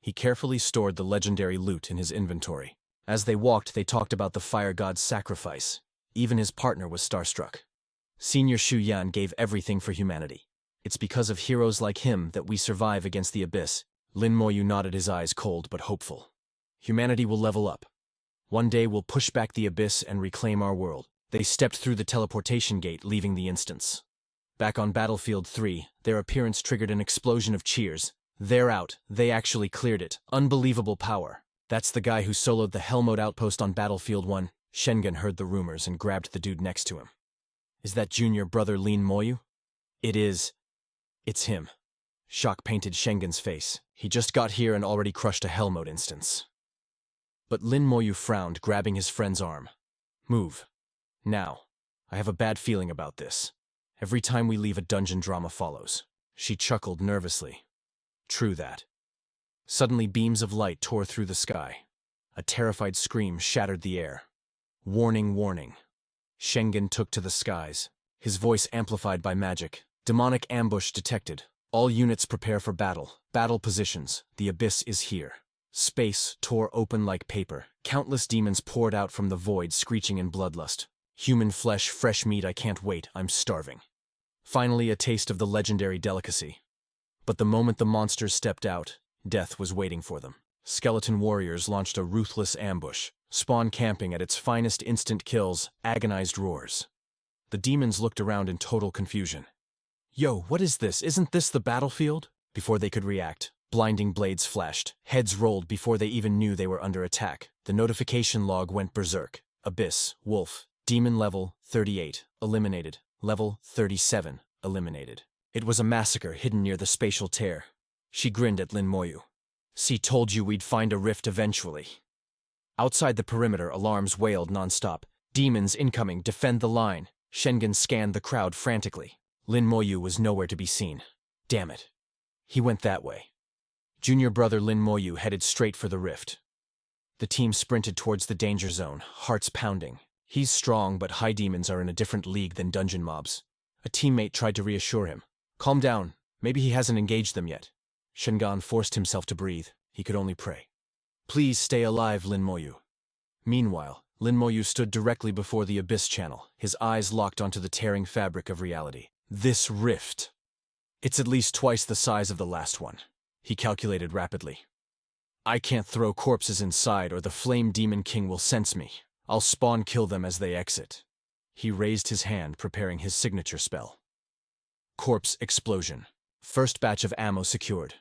He carefully stored the legendary loot in his inventory. As they walked, they talked about the fire god's sacrifice. Even his partner was starstruck. Senior Shu Yan gave everything for humanity. It's because of heroes like him that we survive against the abyss. Lin Moyu nodded, his eyes cold but hopeful. Humanity will level up. One day we'll push back the abyss and reclaim our world. They stepped through the teleportation gate, leaving the instance. Back on Battlefield 3, their appearance triggered an explosion of cheers. They're out. They actually cleared it. Unbelievable power. That's the guy who soloed the hell mode outpost on Battlefield 1. Shengun heard the rumors and grabbed the dude next to him. Is that junior brother Lin Moyu? It is. It's him. Shock painted Shengun's face. He just got here and already crushed a hell mode instance. But Lin Moyu frowned, grabbing his friend's arm. Move. Now. I have a bad feeling about this. Every time we leave, a dungeon drama follows. She chuckled nervously. True that. Suddenly beams of light tore through the sky. A terrified scream shattered the air. Warning, warning. Shengun took to the skies, his voice amplified by magic. Demonic ambush detected. All units prepare for battle. Battle positions. The abyss is here. Space tore open like paper. Countless demons poured out from the void, screeching in bloodlust. Human flesh, fresh meat, I can't wait, I'm starving. Finally, a taste of the legendary delicacy. But the moment the monsters stepped out, death was waiting for them. Skeleton warriors launched a ruthless ambush, spawn camping at its finest instant kills, agonized roars. The demons looked around in total confusion. Yo, what is this? Isn't this the battlefield? Before they could react, blinding blades flashed. Heads rolled before they even knew they were under attack. The notification log went berserk. Abyss, Wolf, Demon level 38, eliminated. Level 37, eliminated. It was a massacre hidden near the spatial tear. She grinned at Lin Moyu. "See, told you we'd find a rift eventually." Outside the perimeter, alarms wailed nonstop. "Demons incoming, defend the line." Shengen scanned the crowd frantically. Lin Moyu was nowhere to be seen. Damn it. He went that way. Junior brother Lin Moyu headed straight for the rift. The team sprinted towards the danger zone, hearts pounding. He's strong, but high demons are in a different league than dungeon mobs. A teammate tried to reassure him. "Calm down. Maybe he hasn't engaged them yet." Shengan forced himself to breathe. He could only pray. "Please stay alive, Lin Moyu." Meanwhile, Lin Moyu stood directly before the Abyss channel, his eyes locked onto the tearing fabric of reality. This rift. It's at least twice the size of the last one. He calculated rapidly. I can't throw corpses inside or the Flame Demon King will sense me. I'll spawn kill them as they exit. He raised his hand, preparing his signature spell. Corpse explosion. First batch of ammo secured.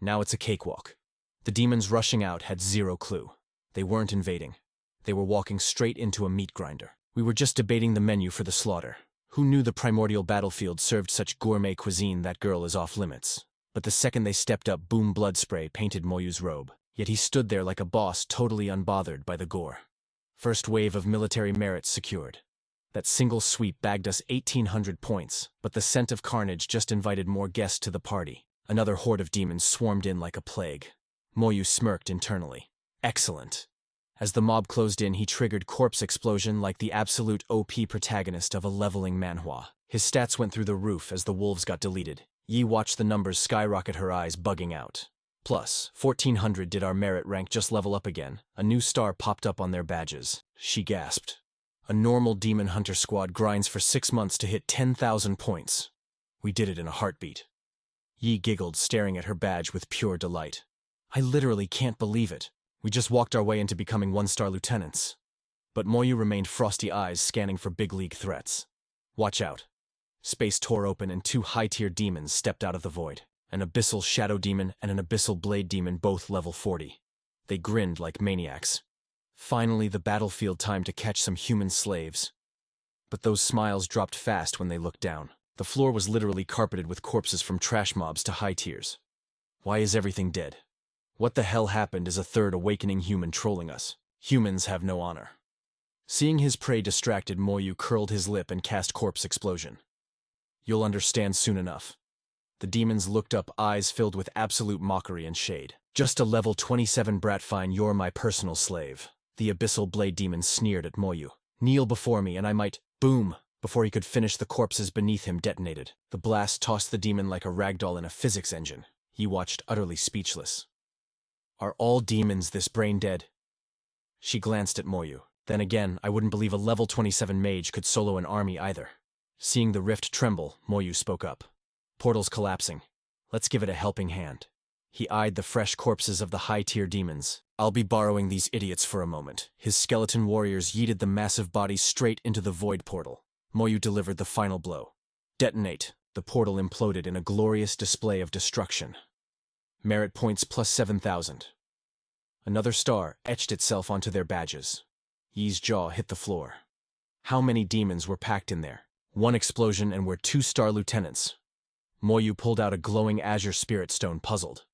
Now it's a cakewalk. The demons rushing out had zero clue. They weren't invading. They were walking straight into a meat grinder. We were just debating the menu for the slaughter. Who knew the primordial battlefield served such gourmet cuisine? That girl is off limits. But the second they stepped up, boom, blood spray painted Moyu's robe. Yet he stood there like a boss, totally unbothered by the gore. First wave of military merits secured. That single sweep bagged us 1,800 points, but the scent of carnage just invited more guests to the party. Another horde of demons swarmed in like a plague. Moyu smirked internally. Excellent. As the mob closed in, he triggered Corpse Explosion like the absolute OP protagonist of a leveling manhwa. His stats went through the roof as the wolves got deleted. Yi watched the numbers skyrocket, her eyes bugging out. Plus, 1,400 did our merit rank just level up again. A new star popped up on their badges. She gasped. A normal demon hunter squad grinds for 6 months to hit 10,000 points. We did it in a heartbeat. Yi giggled, staring at her badge with pure delight. I literally can't believe it. We just walked our way into becoming 1-star lieutenants. But Moyu remained frosty eyes scanning for big league threats. Watch out. Space tore open and 2 high-tier demons stepped out of the void. An abyssal shadow demon and an abyssal blade demon, both level 40. They grinned like maniacs. Finally, the battlefield time to catch some human slaves. But those smiles dropped fast when they looked down. The floor was literally carpeted with corpses from trash mobs to high tiers. Why is everything dead? What the hell happened? Is a third awakening human trolling us? Humans have no honor. Seeing his prey distracted, Moyu curled his lip and cast Corpse Explosion. You'll understand soon enough. The demons looked up, eyes filled with absolute mockery and shade. Just a level 27 brat, fine, you're my personal slave. The abyssal blade demon sneered at Moyu. Kneel before me and I might... Boom! Before he could finish, the corpses beneath him detonated. The blast tossed the demon like a ragdoll in a physics engine. He watched, utterly speechless. Are all demons this brain dead? She glanced at Moyu. Then again, I wouldn't believe a level 27 mage could solo an army either. Seeing the rift tremble, Moyu spoke up. Portal's collapsing. Let's give it a helping hand. He eyed the fresh corpses of the high-tier demons. I'll be borrowing these idiots for a moment. His skeleton warriors yeeted the massive bodies straight into the void portal. Moyu delivered the final blow. Detonate. The portal imploded in a glorious display of destruction. Merit points plus 7,000. Another star etched itself onto their badges. Yi's jaw hit the floor. How many demons were packed in there? 1 explosion and we're 2-star lieutenants. Moyu pulled out a glowing azure spirit stone, puzzled.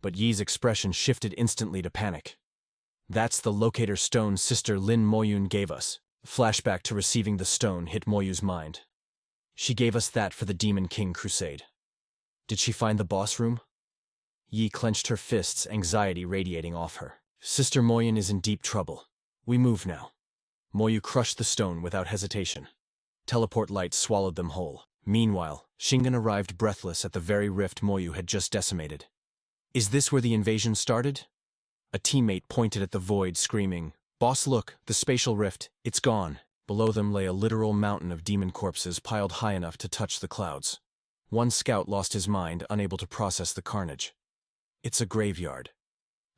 But Yi's expression shifted instantly to panic. That's the locator stone sister Lin Moyun gave us. Flashback to receiving the stone hit Moyu's mind. She gave us that for the Demon King crusade. Did she find the boss room? Yi clenched her fists, anxiety radiating off her. Sister Moyun is in deep trouble. We move now. Moyu crushed the stone without hesitation. Teleport lights swallowed them whole. Meanwhile, Shingen arrived breathless at the very rift Moyu had just decimated. Is this where the invasion started? A teammate pointed at the void, screaming, Boss, look, the spatial rift, it's gone. Below them lay a literal mountain of demon corpses piled high enough to touch the clouds. One scout lost his mind, unable to process the carnage. It's a graveyard.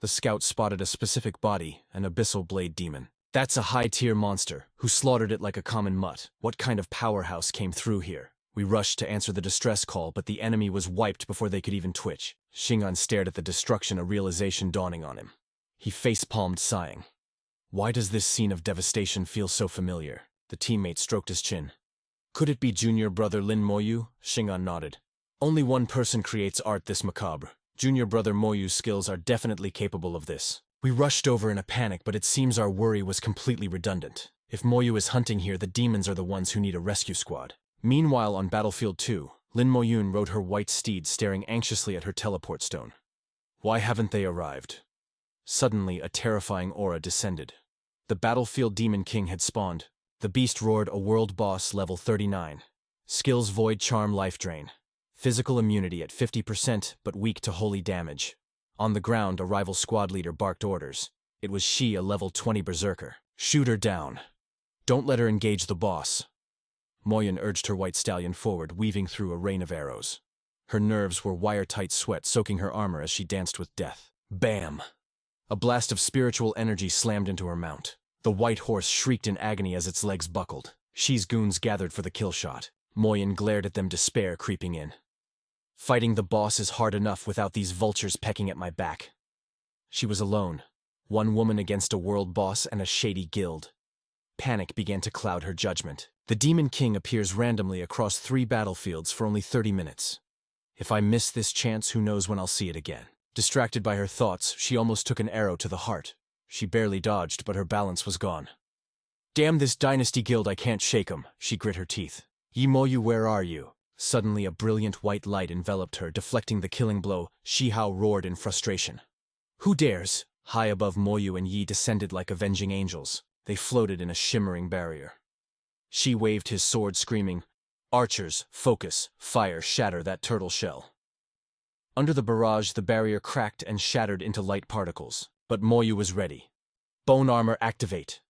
The scout spotted a specific body, an abyssal blade demon. That's a high-tier monster, who slaughtered it like a common mutt. What kind of powerhouse came through here? We rushed to answer the distress call, but the enemy was wiped before they could even twitch. Shingon stared at the destruction, a realization dawning on him. He face-palmed, sighing. Why does this scene of devastation feel so familiar? The teammate stroked his chin. Could it be junior brother Lin Moyu? Shingon nodded. Only one person creates art this macabre. Junior brother Moyu's skills are definitely capable of this. We rushed over in a panic, but it seems our worry was completely redundant. If Moyu is hunting here, the demons are the ones who need a rescue squad. Meanwhile, on Battlefield 2, Lin Moyun rode her white steed, staring anxiously at her teleport stone. Why haven't they arrived? Suddenly, a terrifying aura descended. The Battlefield Demon King had spawned. The beast roared, a world boss level 39. Skills Void Charm Life Drain. Physical immunity at 50%, but weak to holy damage. On the ground, a rival squad leader barked orders. It was she, a level 20 berserker. Shoot her down. Don't let her engage the boss. Moyun urged her white stallion forward, weaving through a rain of arrows. Her nerves were wire-tight, sweat soaking her armor as she danced with death. Bam! A blast of spiritual energy slammed into her mount. The white horse shrieked in agony as its legs buckled. Shi's goons gathered for the kill shot. Moyun glared at them, despair creeping in. Fighting the boss is hard enough without these vultures pecking at my back. She was alone. One woman against a world boss and a shady guild. Panic began to cloud her judgment. The Demon King appears randomly across 3 battlefields for only 30 minutes. If I miss this chance, who knows when I'll see it again. Distracted by her thoughts, she almost took an arrow to the heart. She barely dodged, but her balance was gone. Damn this dynasty guild, I can't shake 'em, she grit her teeth. Yi Moyu, where are you? Suddenly a brilliant white light enveloped her, deflecting the killing blow. Shi Hao roared in frustration. Who dares? High above, Moyu and Yi descended like avenging angels. They floated in a shimmering barrier. Shi waved his sword, screaming, Archers, focus, fire, shatter that turtle shell. Under the barrage, the barrier cracked and shattered into light particles. But Moyu was ready. Bone armor, activate.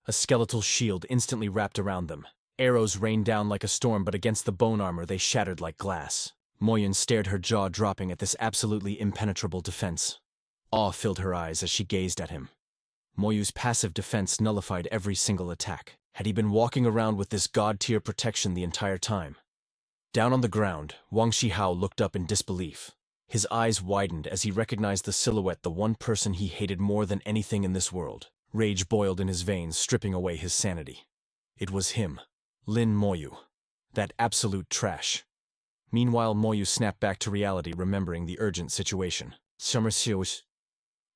A skeletal shield instantly wrapped around them. Arrows rained down like a storm, but against the bone armor they shattered like glass. Moyun stared, her jaw dropping at this absolutely impenetrable defense. Awe filled her eyes as she gazed at him. Moyu's passive defense nullified every single attack. Had he been walking around with this god-tier protection the entire time? Down on the ground, Wang Shihao looked up in disbelief. His eyes widened as he recognized the silhouette, the one person he hated more than anything in this world. Rage boiled in his veins, stripping away his sanity. It was him, Lin Moyu. That absolute trash. Meanwhile, Moyu snapped back to reality, remembering the urgent situation.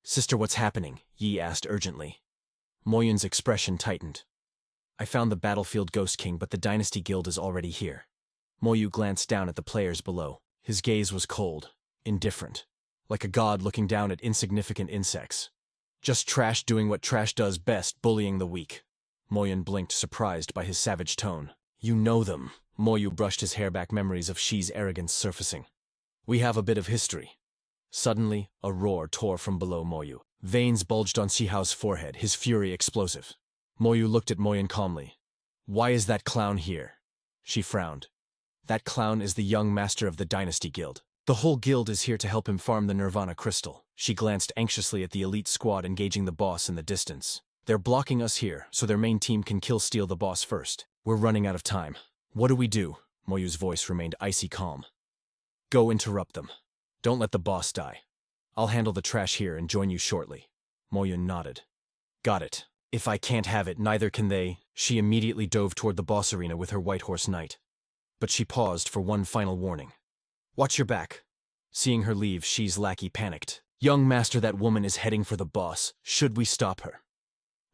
Sister, what's happening? Yi asked urgently. Moyun's expression tightened. I found the Battlefield Ghost King, but the Dynasty Guild is already here. Moyu glanced down at the players below. His gaze was cold, indifferent, like a god looking down at insignificant insects. Just trash doing what trash does best, bullying the weak. Moyun blinked, surprised by his savage tone. You know them. Moyu brushed his hair back, memories of Shi's arrogance surfacing. We have a bit of history. Suddenly, a roar tore from below Moyu. Veins bulged on Shihao's forehead, his fury explosive. Moyu looked at Moyun calmly. Why is that clown here? She frowned. That clown is the young master of the Dynasty Guild. The whole guild is here to help him farm the Nirvana Crystal. She glanced anxiously at the elite squad engaging the boss in the distance. They're blocking us here, so their main team can steal the boss first. We're running out of time. What do we do? Moyu's voice remained icy calm. Go interrupt them. Don't let the boss die. I'll handle the trash here and join you shortly. Moyun nodded. Got it. If I can't have it, neither can they. She immediately dove toward the boss arena with her White Horse Knight. But she paused for one final warning. Watch your back. Seeing her leave, Shi's lackey panicked. Young master, that woman is heading for the boss. Should we stop her?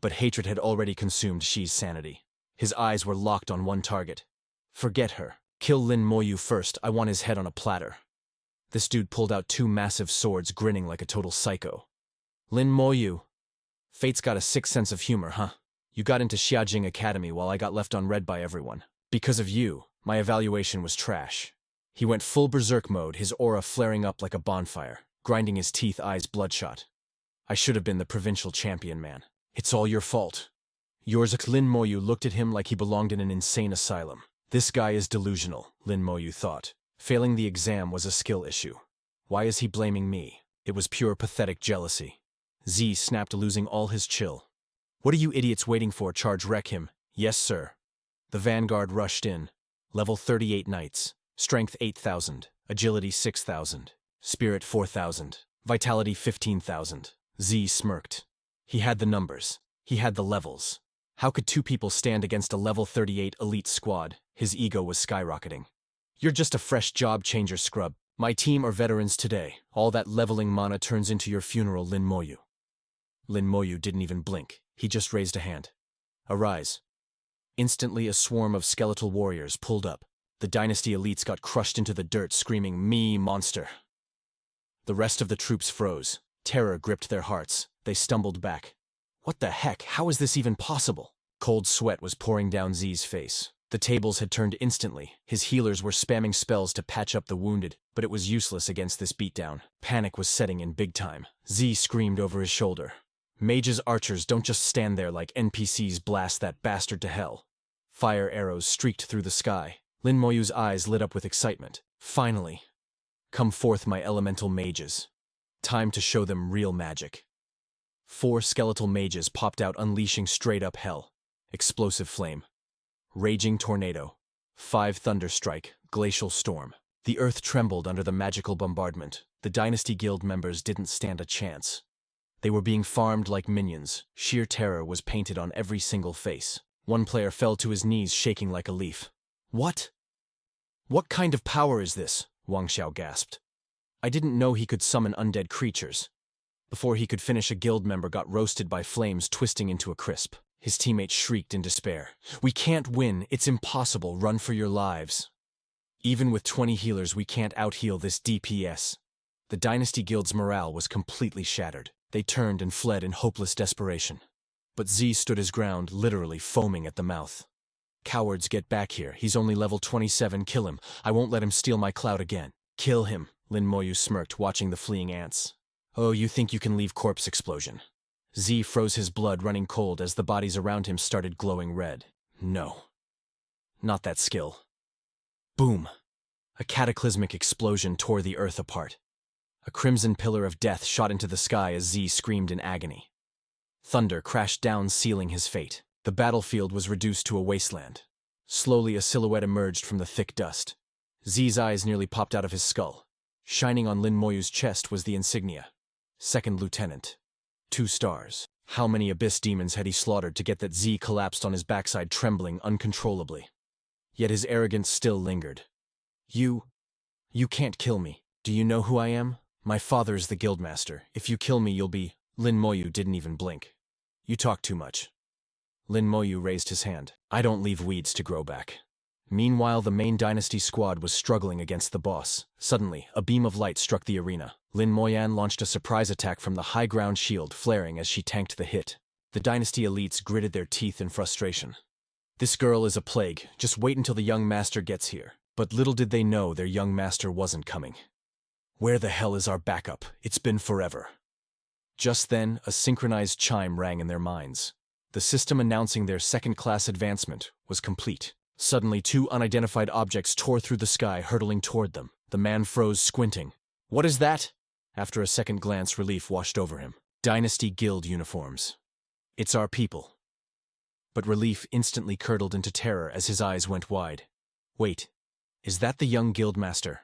But hatred had already consumed Shi's sanity. His eyes were locked on one target. Forget her. Kill Lin Moyu first. I want his head on a platter. This dude pulled out 2 massive swords, grinning like a total psycho. Lin Moyu. Fate's got a sick sense of humor, huh? You got into Xiajing Academy while I got left on red by everyone. Because of you, my evaluation was trash. He went full berserk mode, his aura flaring up like a bonfire, grinding his teeth, eyes bloodshot. I should have been the provincial champion, man. It's all your fault. Yours. Lin Moyu looked at him like he belonged in an insane asylum. This guy is delusional, Lin Moyu thought. Failing the exam was a skill issue. Why is he blaming me? It was pure pathetic jealousy. Z snapped, losing all his chill. What are you idiots waiting for? Charge wreck him. Yes, sir. The vanguard rushed in. Level 38 knights. Strength 8,000. Agility 6,000. Spirit 4,000. Vitality 15,000. Z smirked. He had the numbers. He had the levels. How could two people stand against a level 38 elite squad? His ego was skyrocketing. You're just a fresh job changer, scrub. My team are veterans today. All that leveling mana turns into your funeral, Lin Moyu. Lin Moyu didn't even blink. He just raised a hand. Arise. Instantly, a swarm of skeletal warriors pulled up. The dynasty elites got crushed into the dirt, screaming, "Me, monster!" The rest of the troops froze. Terror gripped their hearts. They stumbled back. What the heck? How is this even possible? Cold sweat was pouring down Z's face. The tables had turned instantly. His healers were spamming spells to patch up the wounded, but it was useless against this beatdown. Panic was setting in big time. Z screamed over his shoulder. Mage's archers don't just stand there like NPCs. Blast that bastard to hell. Fire arrows streaked through the sky. Lin Moyu's eyes lit up with excitement. Finally. Come forth, my elemental mages. Time to show them real magic. 4 skeletal mages popped out, unleashing straight-up hell. Explosive flame. Raging tornado. 5 thunderstrike. Glacial storm. The earth trembled under the magical bombardment. The Dynasty Guild members didn't stand a chance. They were being farmed like minions. Sheer terror was painted on every single face. One player fell to his knees, shaking like a leaf. What? What kind of power is this? Wang Xiao gasped. I didn't know he could summon undead creatures. Before he could finish, a guild member got roasted by flames, twisting into a crisp. His teammates shrieked in despair. We can't win. It's impossible. Run for your lives. Even with 20 healers, we can't out-heal this DPS. The Dynasty Guild's morale was completely shattered. They turned and fled in hopeless desperation. But Z stood his ground, literally foaming at the mouth. Cowards, get back here. He's only level 27. Kill him. I won't let him steal my clout again. Kill him, Lin Moyu smirked, watching the fleeing ants. Oh, you think you can leave? Corpse explosion. Z froze, his blood running cold as the bodies around him started glowing red. No. Not that skill. Boom. A cataclysmic explosion tore the earth apart. A crimson pillar of death shot into the sky as Z screamed in agony. Thunder crashed down, sealing his fate. The battlefield was reduced to a wasteland. Slowly, a silhouette emerged from the thick dust. Z's eyes nearly popped out of his skull. Shining on Lin Moyu's chest was the insignia. Second Lieutenant. 2 stars. How many abyss demons had he slaughtered to get that? Z collapsed on his backside, trembling uncontrollably. Yet his arrogance still lingered. You can't kill me. Do you know who I am? My father is the guildmaster. If you kill me, you'll be... Lin Moyu didn't even blink. You talk too much. Lin Moyu raised his hand. I don't leave weeds to grow back. Meanwhile, the main dynasty squad was struggling against the boss. Suddenly, a beam of light struck the arena. Lin Moyan launched a surprise attack from the high ground, shield flaring as she tanked the hit. The dynasty elites gritted their teeth in frustration. This girl is a plague. Just wait until the young master gets here. But little did they know their young master wasn't coming. Where the hell is our backup? It's been forever. Just then, a synchronized chime rang in their minds. The system announcing their second-class advancement was complete. Suddenly, 2 unidentified objects tore through the sky, hurtling toward them. The man froze, squinting. What is that? After a second glance, relief washed over him. Dynasty Guild uniforms. It's our people. But relief instantly curdled into terror as his eyes went wide. Wait, is that the young guildmaster?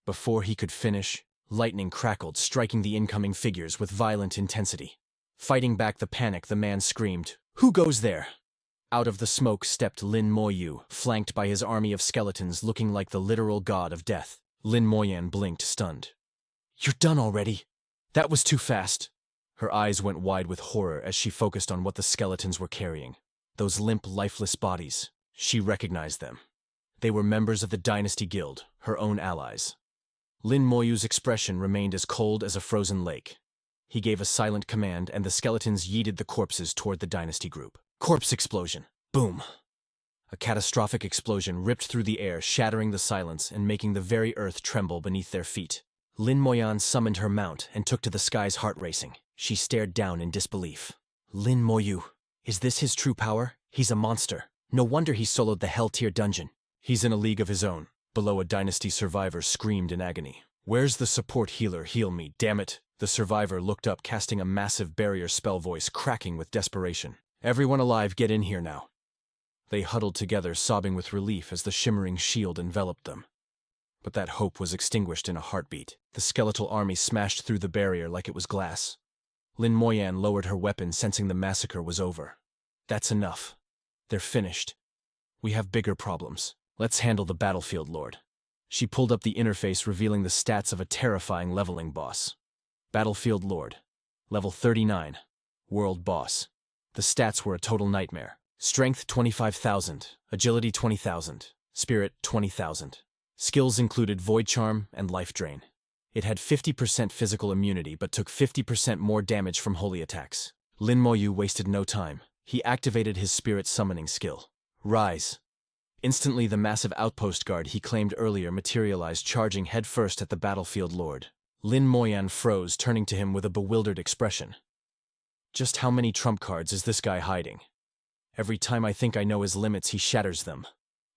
Before he could finish, lightning crackled, striking the incoming figures with violent intensity. Fighting back the panic, the man screamed, "Who goes there?" Out of the smoke stepped Lin Moyu, flanked by his army of skeletons, looking like the literal god of death. Lin Moyan blinked, stunned. You're done already? That was too fast. Her eyes went wide with horror as she focused on what the skeletons were carrying. Those limp, lifeless bodies. She recognized them. They were members of the Dynasty Guild, her own allies. Lin Moyu's expression remained as cold as a frozen lake. He gave a silent command, and the skeletons yeeted the corpses toward the Dynasty group. Corpse explosion. Boom. A catastrophic explosion ripped through the air, shattering the silence and making the very earth tremble beneath their feet. Lin Moyan summoned her mount and took to the skies, heart racing. She stared down in disbelief. Lin Moyu, Is this his true power? He's a monster. No wonder he soloed the Hell Tier dungeon. He's in a league of his own. Below, a dynasty survivor screamed in agony. Where's the support healer? Heal me, damn it! The survivor looked up, casting a massive barrier spell, voice cracking with desperation. Everyone alive, get in here now. They huddled together, sobbing with relief as the shimmering shield enveloped them. But that hope was extinguished in a heartbeat. The skeletal army smashed through the barrier like it was glass. Lin Moyan lowered her weapon, sensing the massacre was over. That's enough. They're finished. We have bigger problems. Let's handle the battlefield lord. She pulled up the interface, revealing the stats of a terrifying leveling boss. Battlefield Lord. Level 39. World Boss. The stats were a total nightmare. Strength 25,000, Agility 20,000, Spirit 20,000. Skills included Void Charm and Life Drain. It had 50% physical immunity but took 50% more damage from holy attacks. Lin Moyu wasted no time. He activated his spirit summoning skill. Rise. Instantly, the massive outpost guard he claimed earlier materialized, charging headfirst at the battlefield lord. Lin Moyan froze, turning to him with a bewildered expression. Just how many trump cards is this guy hiding? Every time I think I know his limits, he shatters them.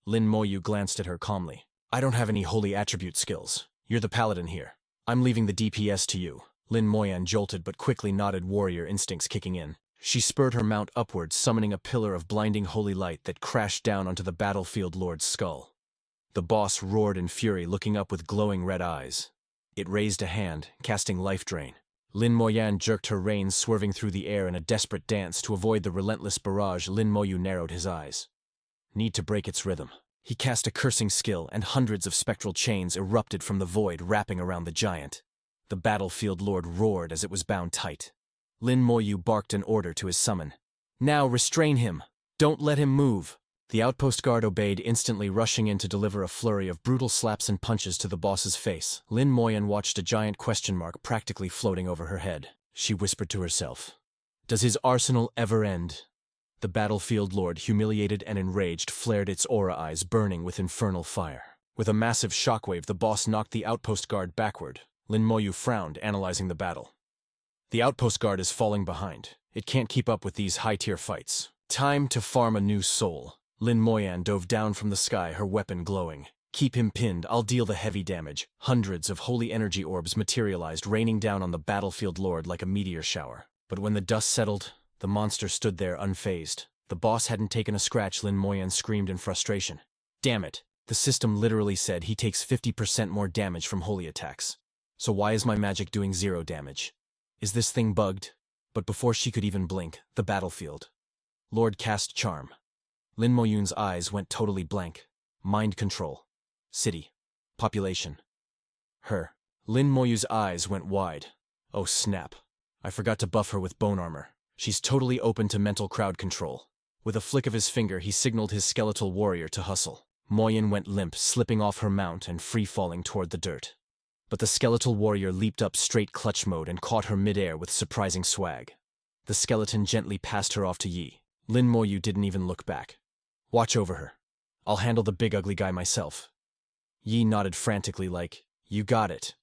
Lin Moyu glanced at her calmly. I don't have any holy attribute skills. You're the paladin here. I'm leaving the DPS to you. Lin Moyan jolted but quickly nodded, warrior instincts kicking in. She spurred her mount upwards, summoning a pillar of blinding holy light that crashed down onto the battlefield lord's skull. The boss roared in fury, looking up with glowing red eyes. It raised a hand, casting life drain. Lin Moyan jerked her reins, swerving through the air in a desperate dance to avoid the relentless barrage. Lin Moyu narrowed his eyes. Need to break its rhythm. He cast a cursing skill, and hundreds of spectral chains erupted from the void, wrapping around the giant. The battlefield lord roared as it was bound tight. Lin Moyu barked an order to his summon. Now restrain him! Don't let him move! The outpost guard obeyed, instantly rushing in to deliver a flurry of brutal slaps and punches to the boss's face. Lin Moyan watched a giant question mark practically floating over her head. She whispered to herself, "Does his arsenal ever end?" The battlefield lord, humiliated and enraged, flared its aura eyes, burning with infernal fire. With a massive shockwave, the boss knocked the outpost guard backward. Lin Moyu frowned, analyzing the battle. The outpost guard is falling behind. It can't keep up with these high-tier fights. Time to farm a new soul. Lin Moyan dove down from the sky, her weapon glowing. Keep him pinned, I'll deal the heavy damage. Hundreds of holy energy orbs materialized, raining down on the battlefield lord like a meteor shower. But when the dust settled, the monster stood there unfazed. The boss hadn't taken a scratch. Lin Moyan screamed in frustration. Damn it. The system literally said he takes 50% more damage from holy attacks. So why is my magic doing 0 damage? Is this thing bugged? But before she could even blink, the battlefield lord cast charm. Lin Moyun's eyes went totally blank. Mind control. City. Population. Her. Lin Moyu's eyes went wide. Oh snap. I forgot to buff her with bone armor. She's totally open to mental crowd control. With a flick of his finger, he signaled his skeletal warrior to hustle. Moyan went limp, slipping off her mount and free-falling toward the dirt. But the skeletal warrior leaped up straight clutch mode and caught her midair with surprising swag. The skeleton gently passed her off to Yi. Lin Moyu didn't even look back. Watch over her. I'll handle the big ugly guy myself. Yi nodded frantically like, you got it.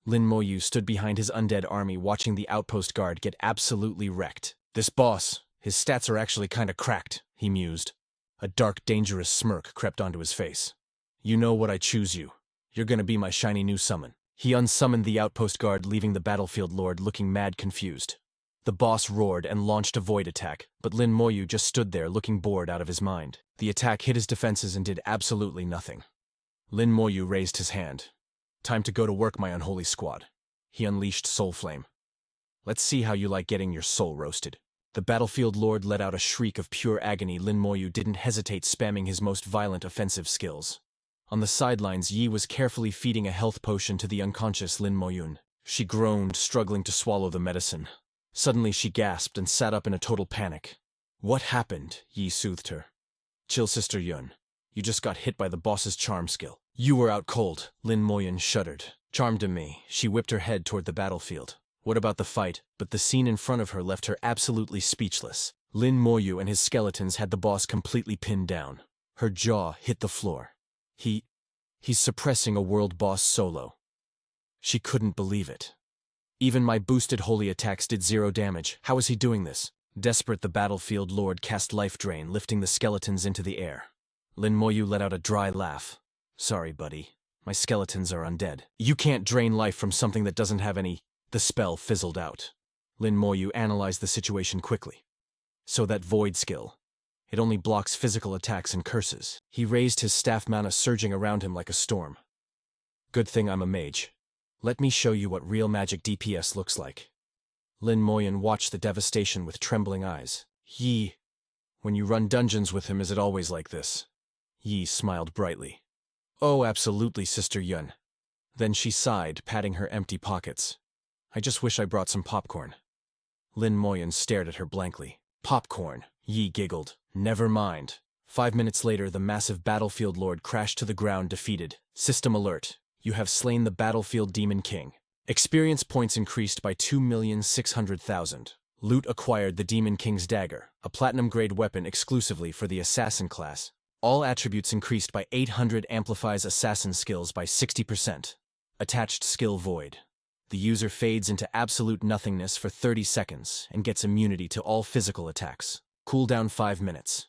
Lin Moyu stood behind his undead army, watching the outpost guard get absolutely wrecked. This boss, his stats are actually kinda cracked, he mused. A dark, dangerous smirk crept onto his face. You know what, I choose you. You're gonna be my shiny new summon. He unsummoned the outpost guard, leaving the battlefield lord looking mad confused. The boss roared and launched a void attack, but Lin Moyu just stood there looking bored out of his mind. The attack hit his defenses and did absolutely nothing. Lin Moyu raised his hand. Time to go to work, my unholy squad. He unleashed Soul Flame. Let's see how you like getting your soul roasted. The battlefield lord let out a shriek of pure agony. Lin Moyu didn't hesitate, spamming his most violent offensive skills. On the sidelines, Yi was carefully feeding a health potion to the unconscious Lin Moyun. She groaned, struggling to swallow the medicine. Suddenly she gasped and sat up in a total panic. What happened? Yi soothed her. Chill, Sister Yun. You just got hit by the boss's charm skill. You were out cold. Lin Moyun shuddered. Charmed to me, she whipped her head toward the battlefield. What about the fight? But the scene in front of her left her absolutely speechless. Lin Moyu and his skeletons had the boss completely pinned down. Her jaw hit the floor. He's suppressing a world boss solo. She couldn't believe it. Even my boosted holy attacks did 0 damage. How is he doing this? Desperate, the battlefield lord cast life drain, lifting the skeletons into the air. Lin Moyu let out a dry laugh. Sorry, buddy. My skeletons are undead. You can't drain life from something that doesn't have any. The spell fizzled out. Lin Moyu analyzed the situation quickly. So that void skill. It only blocks physical attacks and curses. He raised his staff, mana surging around him like a storm. Good thing I'm a mage. Let me show you what real magic DPS looks like. Lin Moyan watched the devastation with trembling eyes. Yi. When you run dungeons with him, is it always like this? Yi smiled brightly. Oh, absolutely, Sister Yun. Then she sighed, patting her empty pockets. I just wish I brought some popcorn. Lin Moyan stared at her blankly. Popcorn, Yi giggled. Never mind. 5 minutes later, the massive battlefield lord crashed to the ground defeated. System alert. You have slain the battlefield demon king. Experience points increased by 2,600,000. Loot acquired: the demon king's dagger, a platinum-grade weapon exclusively for the assassin class. All attributes increased by 800, amplifies assassin skills by 60%. Attached skill void. The user fades into absolute nothingness for 30 seconds and gets immunity to all physical attacks. Cooldown 5 minutes.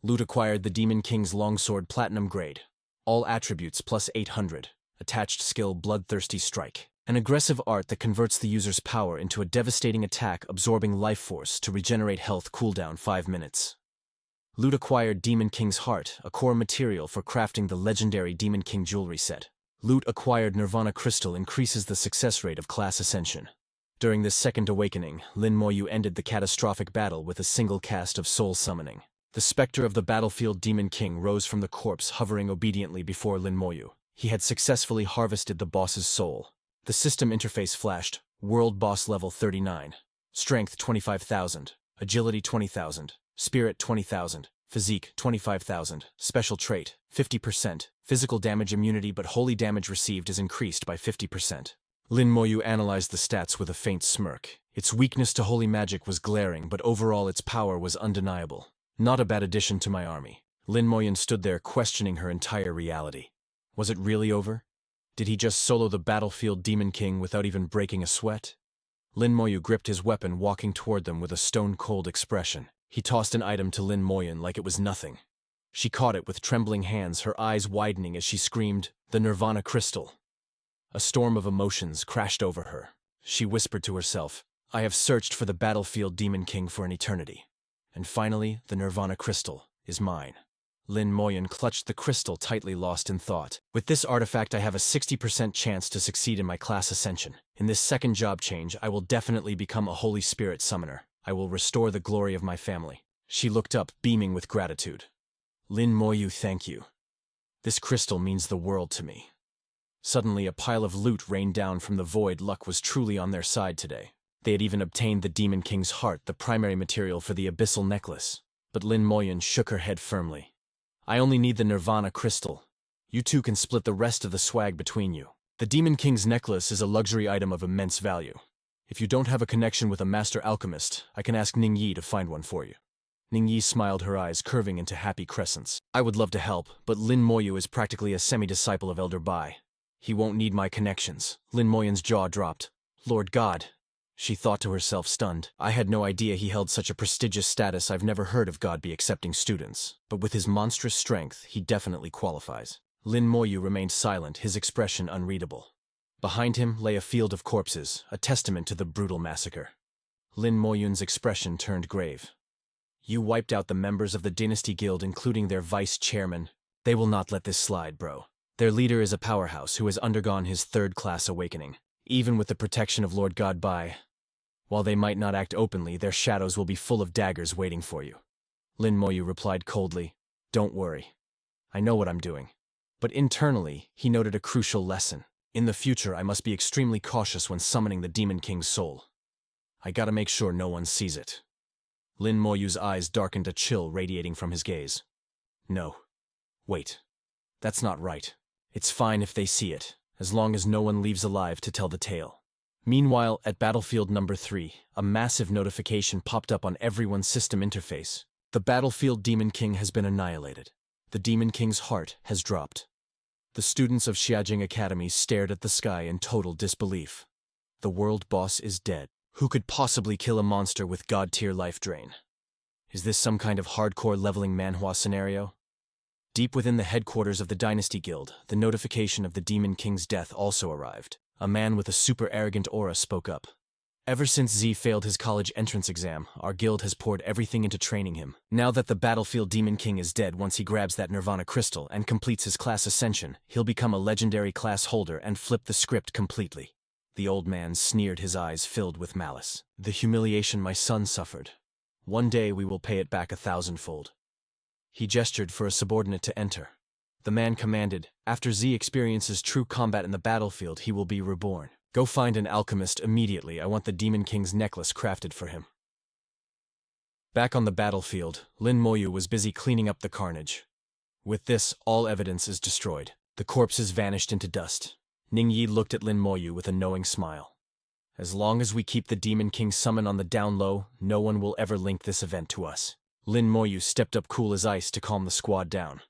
Loot acquired: the demon king's longsword, platinum grade. All attributes plus 800. Attached skill bloodthirsty strike. An aggressive art that converts the user's power into a devastating attack, absorbing life force to regenerate health. Cooldown 5 minutes. Loot acquired: demon king's heart, a core material for crafting the legendary demon king jewelry set. Loot acquired: nirvana crystal, increases the success rate of class ascension. During this second awakening, Lin Moyu ended the catastrophic battle with a single cast of soul summoning. The specter of the battlefield demon king rose from the corpse, hovering obediently before Lin Moyu. He had successfully harvested the boss's soul. The system interface flashed. World boss level 39. Strength 25,000. Agility 20,000. Spirit 20,000. Physique 25,000. Special trait 50%. Physical damage immunity, but holy damage received is increased by 50%. Lin Moyu analyzed the stats with a faint smirk. Its weakness to holy magic was glaring, but overall its power was undeniable. Not a bad addition to my army. Lin Moyan stood there questioning her entire reality. Was it really over? Did he just solo the battlefield demon king without even breaking a sweat? Lin Moyu gripped his weapon, walking toward them with a stone-cold expression. He tossed an item to Lin Moyan like it was nothing. She caught it with trembling hands, her eyes widening as she screamed, "The Nirvana crystal!" A storm of emotions crashed over her. She whispered to herself, I have searched for the battlefield demon king for an eternity. And finally, the Nirvana crystal is mine. Lin Moyan clutched the crystal tightly, lost in thought. With this artifact, I have a 60% chance to succeed in my class ascension. In this second job change, I will definitely become a Holy Spirit summoner. I will restore the glory of my family. She looked up, beaming with gratitude. Lin Moyu, thank you. This crystal means the world to me. Suddenly, a pile of loot rained down from the void. Luck was truly on their side today. They had even obtained the Demon King's heart, the primary material for the abyssal necklace. But Lin Moyan shook her head firmly. I only need the Nirvana crystal. You two can split the rest of the swag between you. The Demon King's necklace is a luxury item of immense value. If you don't have a connection with a master alchemist, I can ask Ning Yi to find one for you. Ning Yi smiled, her eyes curving into happy crescents. I would love to help, but Lin Moyu is practically a semi-disciple of Elder Bai. He won't need my connections. Lin Moyan's jaw dropped. Lord God. She thought to herself, stunned. I had no idea he held such a prestigious status. I've never heard of God be accepting students. But with his monstrous strength, he definitely qualifies. Lin Moyu remained silent, his expression unreadable. Behind him lay a field of corpses, a testament to the brutal massacre. Lin Moyun's expression turned grave. You wiped out the members of the Dynasty Guild, including their vice-chairman. They will not let this slide, bro. Their leader is a powerhouse who has undergone his third-class awakening. Even with the protection of Lord God Bai, while they might not act openly, their shadows will be full of daggers waiting for you. Lin Moyu replied coldly, Don't worry. I know what I'm doing. But internally, he noted a crucial lesson. In the future, I must be extremely cautious when summoning the Demon King's soul. I gotta make sure no one sees it. Lin Moyu's eyes darkened, a chill radiating from his gaze. No. Wait. That's not right. It's fine if they see it, as long as no one leaves alive to tell the tale. Meanwhile, at battlefield number 3, a massive notification popped up on everyone's system interface. The battlefield Demon King has been annihilated. The Demon King's heart has dropped. The students of Xiajing Academy stared at the sky in total disbelief. The world boss is dead. Who could possibly kill a monster with god-tier life drain? Is this some kind of hardcore leveling Manhwa scenario? Deep within the headquarters of the Dynasty Guild, the notification of the Demon King's death also arrived. A man with a super arrogant aura spoke up. Ever since Z failed his college entrance exam, our guild has poured everything into training him. Now that the battlefield Demon King is dead, once he grabs that Nirvana crystal and completes his class ascension, he'll become a legendary class holder and flip the script completely. The old man sneered, his eyes filled with malice. The humiliation my son suffered. One day we will pay it back 1,000-fold. He gestured for a subordinate to enter. The man commanded, after Z experiences true combat in the battlefield, he will be reborn. Go find an alchemist immediately. I want the Demon King's necklace crafted for him. Back on the battlefield, Lin Moyu was busy cleaning up the carnage. With this, all evidence is destroyed. The corpses vanished into dust. Ning Yi looked at Lin Moyu with a knowing smile. As long as we keep the Demon King summon on the down low, no one will ever link this event to us. Lin Moyu stepped up cool as ice to calm the squad down.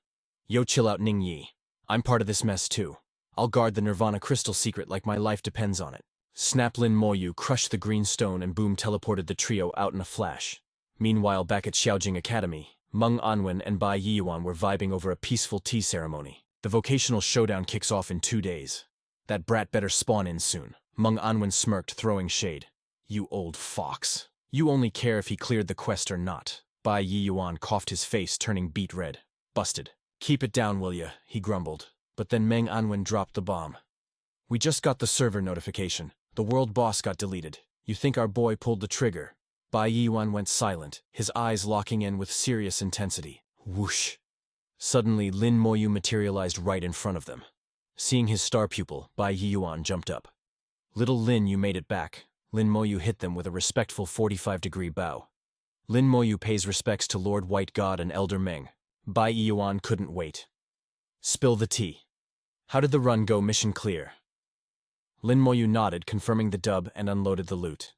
Yo, chill out, Ning Yi. I'm part of this mess too. I'll guard the Nirvana crystal secret like my life depends on it. Snap. Lin Moyu crushed the green stone and boom teleported the trio out in a flash. Meanwhile, back at Xiaojing Academy, Meng Anwen and Bai Yiyuan were vibing over a peaceful tea ceremony. The vocational showdown kicks off in 2 days. That brat better spawn in soon. Meng Anwen smirked, throwing shade. You old fox. You only care if he cleared the quest or not. Bai Yiyuan coughed, his face turning beet red. Busted. Keep it down, will ya? He grumbled. But then Meng Anwen dropped the bomb. We just got the server notification. The world boss got deleted. You think our boy pulled the trigger? Bai Yiyuan went silent, his eyes locking in with serious intensity. Whoosh. Suddenly, Lin Moyu materialized right in front of them. Seeing his star pupil, Bai Yiyuan jumped up. Little Lin, you made it back. Lin Moyu hit them with a respectful 45-degree bow. Lin Moyu pays respects to Lord White God and Elder Meng. Bai Yiyuan couldn't wait. Spill the tea. How did the run go? Mission clear. Lin Moyu nodded, confirming the dub, and unloaded the loot.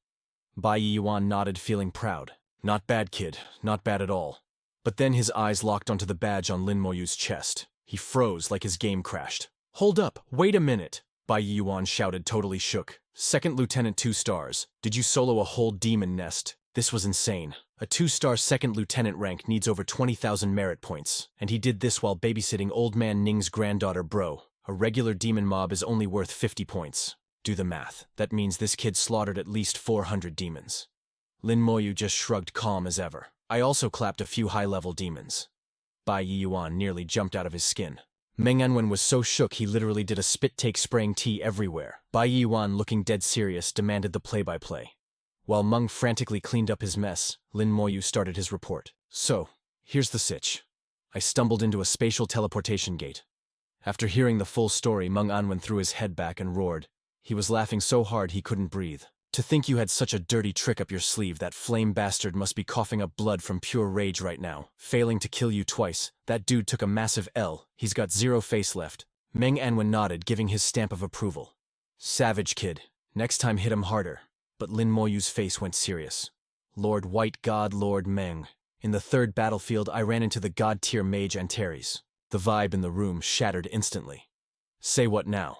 Bai Yiyuan nodded, feeling proud. Not bad, kid. Not bad at all. But then his eyes locked onto the badge on Lin Moyu's chest. He froze like his game crashed. Hold up, wait a minute, Bai Yiyuan shouted, totally shook. Second Lieutenant 2 stars. Did you solo a whole demon nest? This was insane. A 2-star second lieutenant rank needs over 20,000 merit points, and he did this while babysitting old man Ning's granddaughter, bro. A regular demon mob is only worth 50 points. Do the math. That means this kid slaughtered at least 400 demons. Lin Moyu just shrugged, calm as ever. I also clapped a few high-level demons. Bai Yiyuan nearly jumped out of his skin. Meng Anwen was so shook he literally did a spit-take, spraying tea everywhere. Bai Yiyuan, looking dead serious, demanded the play-by-play. While Meng frantically cleaned up his mess, Lin Moyu started his report. So, here's the sitch. I stumbled into a spatial teleportation gate. After hearing the full story, Meng Anwen threw his head back and roared. He was laughing so hard he couldn't breathe. To think you had such a dirty trick up your sleeve. That flame bastard must be coughing up blood from pure rage right now. Failing to kill you twice, that dude took a massive L. He's got 0 face left. Meng Anwen nodded, giving his stamp of approval. Savage kid. Next time hit him harder. But Lin Moyu's face went serious. Lord White God, Lord Meng. In the 3rd battlefield, I ran into the god-tier mage Antares. The vibe in the room shattered instantly. Say what now?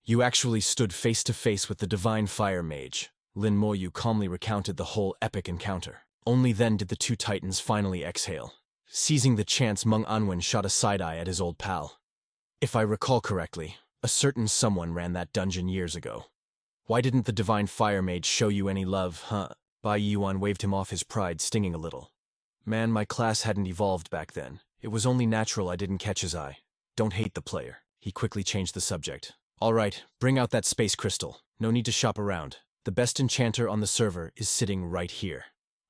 You actually stood face to face with the divine fire mage. Lin Moyu calmly recounted the whole epic encounter. Only then did the 2 titans finally exhale. Seizing the chance, Meng Anwen shot a side-eye at his old pal. If I recall correctly, a certain someone ran that dungeon years ago. Why didn't the divine fire mage show you any love, huh? Bai Yiyuan waved him off, his pride stinging a little. Man, my class hadn't evolved back then. It was only natural I didn't catch his eye. Don't hate the player. He quickly changed the subject. All right, bring out that space crystal. No need to shop around. The best enchanter on the server is sitting right here.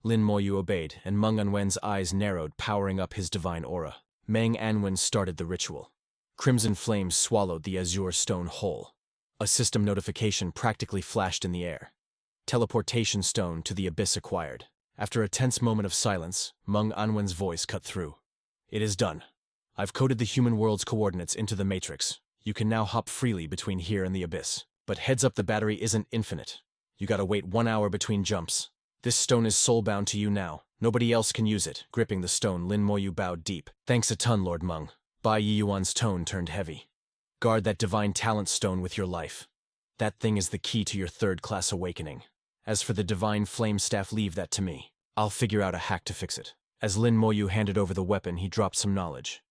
Lin Moyu obeyed, and Meng Anwen's eyes narrowed, powering up his divine aura. Meng Anwen started the ritual. Crimson flames swallowed the azure stone whole. A system notification practically flashed in the air. Teleportation stone to the abyss acquired. After a tense moment of silence, Meng Anwen's voice cut through. It is done. I've coded the human world's coordinates into the matrix. You can now hop freely between here and the abyss. But heads up, the battery isn't infinite. You gotta wait 1 hour between jumps. This stone is soulbound to you now. Nobody else can use it. Gripping the stone, Lin Moyu bowed deep. Thanks a ton, Lord Meng. Bai Yiyuan's tone turned heavy. Guard that divine talent stone with your life. That thing is the key to your 3rd class awakening. As for the divine flame staff, leave that to me. I'll figure out a hack to fix it. As Lin Moyu handed over the weapon, he dropped some knowledge.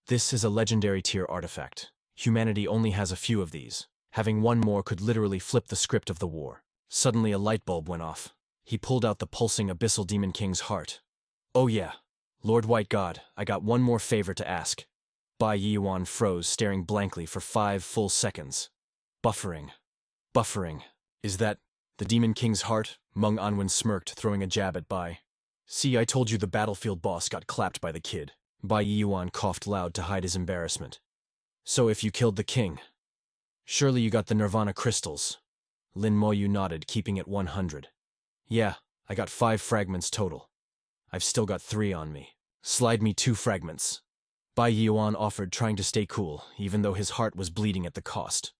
This is a legendary tier artifact. Humanity only has a few of these. Having one more could literally flip the script of the war. Suddenly a light bulb went off. He pulled out the pulsing Abyssal Demon King's heart. Oh yeah, Lord White God, I got one more favor to ask. Bai Yuan froze, staring blankly for 5 full seconds. Buffering. Is that the Demon King's heart? Meng Anwen smirked, throwing a jab at Bai. See, I told you the battlefield boss got clapped by the kid. Bai Yuan coughed loud to hide his embarrassment. So if you killed the king, surely you got the Nirvana crystals. Lin Moyu nodded, keeping it 100. Yeah, I got 5 fragments total. I've still got 3 on me. Slide me 2 fragments. Bai Yuan offered, trying to stay cool, even though his heart was bleeding at the cost.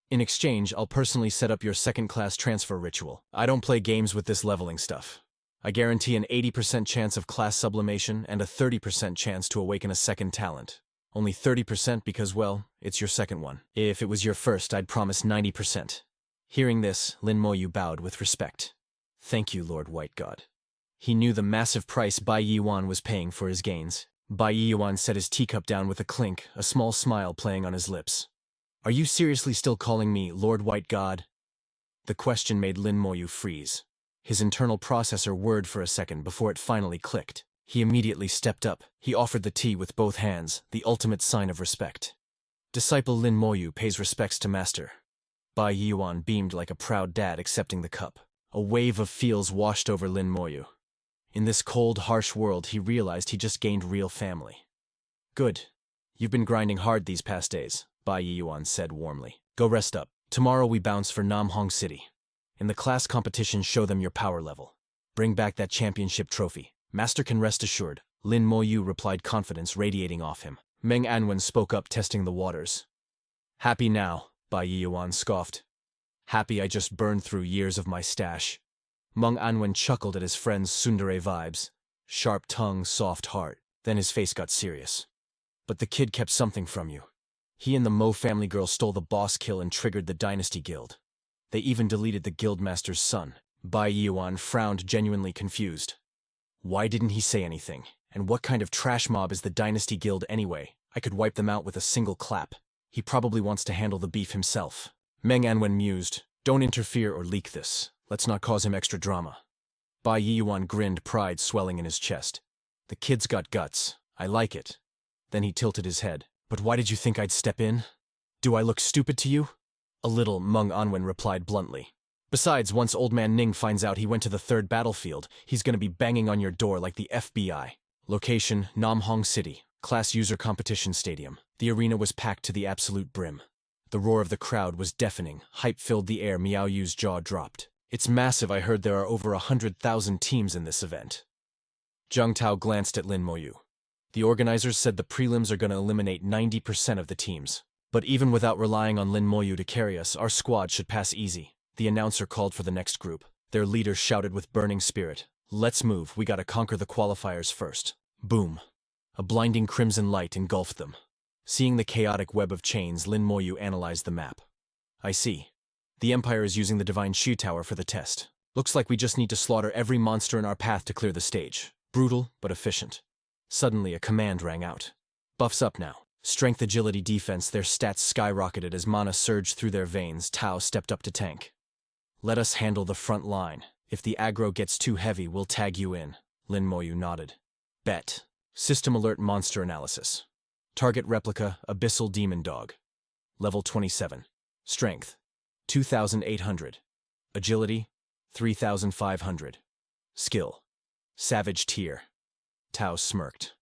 In exchange, I'll personally set up your second-class transfer ritual. I don't play games with this leveling stuff. I guarantee an 80% chance of class sublimation and a 30% chance to awaken a second talent. Only 30% because, well, it's your second one. If it was your first, I'd promise 90%. Hearing this, Lin Moyu bowed with respect. Thank you, Lord White God. He knew the massive price Bai Yuan was paying for his gains. Bai Yuan set his teacup down with a clink, a small smile playing on his lips. Are you seriously still calling me Lord White God? The question made Lin Moyu freeze. His internal processor whirred for a second before it finally clicked. He immediately stepped up. He offered the tea with both hands, the ultimate sign of respect. Disciple Lin Moyu pays respects to master. Bai Yuan beamed like a proud dad accepting the cup. A wave of feels washed over Lin Moyu. In this cold, harsh world, he realized he just gained real family. Good. You've been grinding hard these past days, Bai Yuan said warmly. Go rest up. Tomorrow we bounce for Namhong City. In the class competition, show them your power level. Bring back that championship trophy. Master can rest assured. Lin Moyu replied, confidence radiating off him. Meng Anwen spoke up, testing the waters. Happy now, Bai Yuan scoffed. Happy I just burned through years of my stash. Meng Anwen chuckled at his friend's tsundere vibes. Sharp tongue, soft heart. Then his face got serious. But the kid kept something from you. He and the Mo family girl stole the boss kill and triggered the Dynasty Guild. They even deleted the guildmaster's son. Bai Yuan frowned, genuinely confused. Why didn't he say anything? And what kind of trash mob is the Dynasty Guild anyway? I could wipe them out with a single clap. He probably wants to handle the beef himself. Meng Anwen mused. Don't interfere or leak this. Let's not cause him extra drama. Bai Yuan grinned, pride swelling in his chest. The kid's got guts. I like it. Then he tilted his head. But why did you think I'd step in? Do I look stupid to you? A little, Meng Anwen replied bluntly. Besides, once Old Man Ning finds out he went to the 3rd battlefield, he's gonna be banging on your door like the FBI. Location, Namhong City. Class user competition stadium. The arena was packed to the absolute brim. The roar of the crowd was deafening. Hype filled the air. Miao Yu's jaw dropped. It's massive. I heard there are over 100,000 teams in this event. Zhang Tao glanced at Lin Moyu. The organizers said the prelims are going to eliminate 90% of the teams. But even without relying on Lin Moyu to carry us, our squad should pass easy. The announcer called for the next group. Their leader shouted with burning spirit. Let's move. We gotta conquer the qualifiers first. Boom. A blinding crimson light engulfed them. Seeing the chaotic web of chains, Lin Moyu analyzed the map. I see. The Empire is using the Divine Shi Tower for the test. Looks like we just need to slaughter every monster in our path to clear the stage. Brutal, but efficient. Suddenly, a command rang out. Buffs up now. Strength, agility, defense, their stats skyrocketed as mana surged through their veins. Tao stepped up to tank. Let us handle the front line. If the aggro gets too heavy, we'll tag you in. Lin Moyu nodded. Bet. System alert monster analysis. Target replica, Abyssal Demon Dog. Level 27. Strength, 2,800. Agility, 3,500. Skill, Savage Tier. Tao smirked.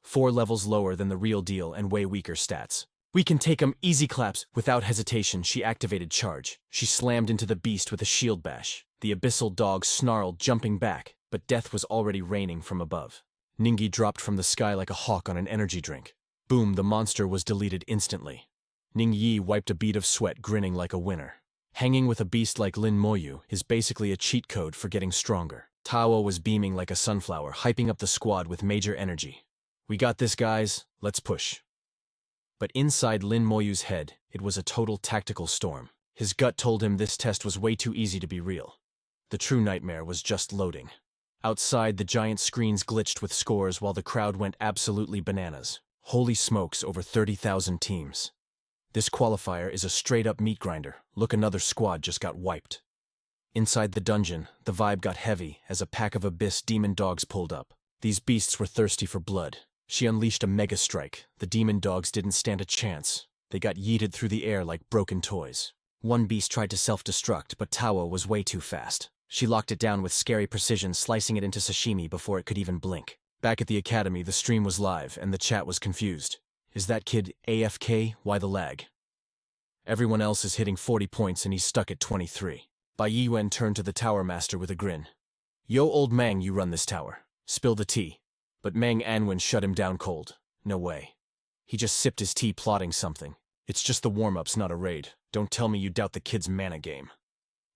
4 levels lower than the real deal and way weaker stats. We can take 'em, easy claps. Without hesitation, she activated charge. She slammed into the beast with a shield bash. The abyssal dog snarled, jumping back, but death was already raining from above. Ningyi dropped from the sky like a hawk on an energy drink. Boom, the monster was deleted instantly. Ningyi wiped a bead of sweat, grinning like a winner. Hanging with a beast like Lin Moyu is basically a cheat code for getting stronger. Tao was beaming like a sunflower, hyping up the squad with major energy. We got this, guys. Let's push. But inside Lin Moyu's head, it was a total tactical storm. His gut told him this test was way too easy to be real. The true nightmare was just loading. Outside, the giant screens glitched with scores while the crowd went absolutely bananas. Holy smokes, over 30,000 teams. This qualifier is a straight-up meat grinder. Look, another squad just got wiped. Inside the dungeon, the vibe got heavy as a pack of abyss demon dogs pulled up. These beasts were thirsty for blood. She unleashed a mega strike. The demon dogs didn't stand a chance. They got yeeted through the air like broken toys. One beast tried to self-destruct, but Tawo was way too fast. She locked it down with scary precision, slicing it into sashimi before it could even blink. Back at the academy, the stream was live, and the chat was confused. Is that kid AFK? Why the lag? Everyone else is hitting 40 points and he's stuck at 23. Bai Yuen turned to the tower master with a grin. Yo, old Mang, you run this tower. Spill the tea. But Mang Anwen shut him down cold. No way. He just sipped his tea plotting something. It's just the warm-ups, not a raid. Don't tell me you doubt the kid's mana game.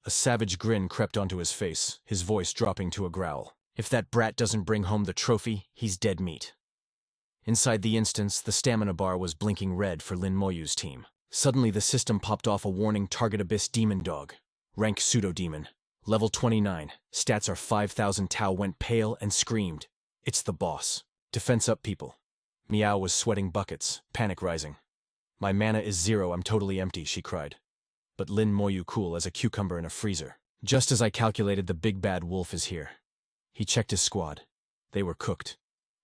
A savage grin crept onto his face, his voice dropping to a growl. If that brat doesn't bring home the trophy, he's dead meat. Inside the instance, the stamina bar was blinking red for Lin Moyu's team. Suddenly the system popped off a warning: target abyss demon dog. Rank pseudo-demon. Level 29. Stats are 5,000. Tao went pale and screamed. It's the boss. Defense up, people. Miao was sweating buckets, panic rising. My mana is 0, I'm totally empty, she cried. But Lin Moyu cool as a cucumber in a freezer. Just as I calculated, the big bad wolf is here. He checked his squad. They were cooked.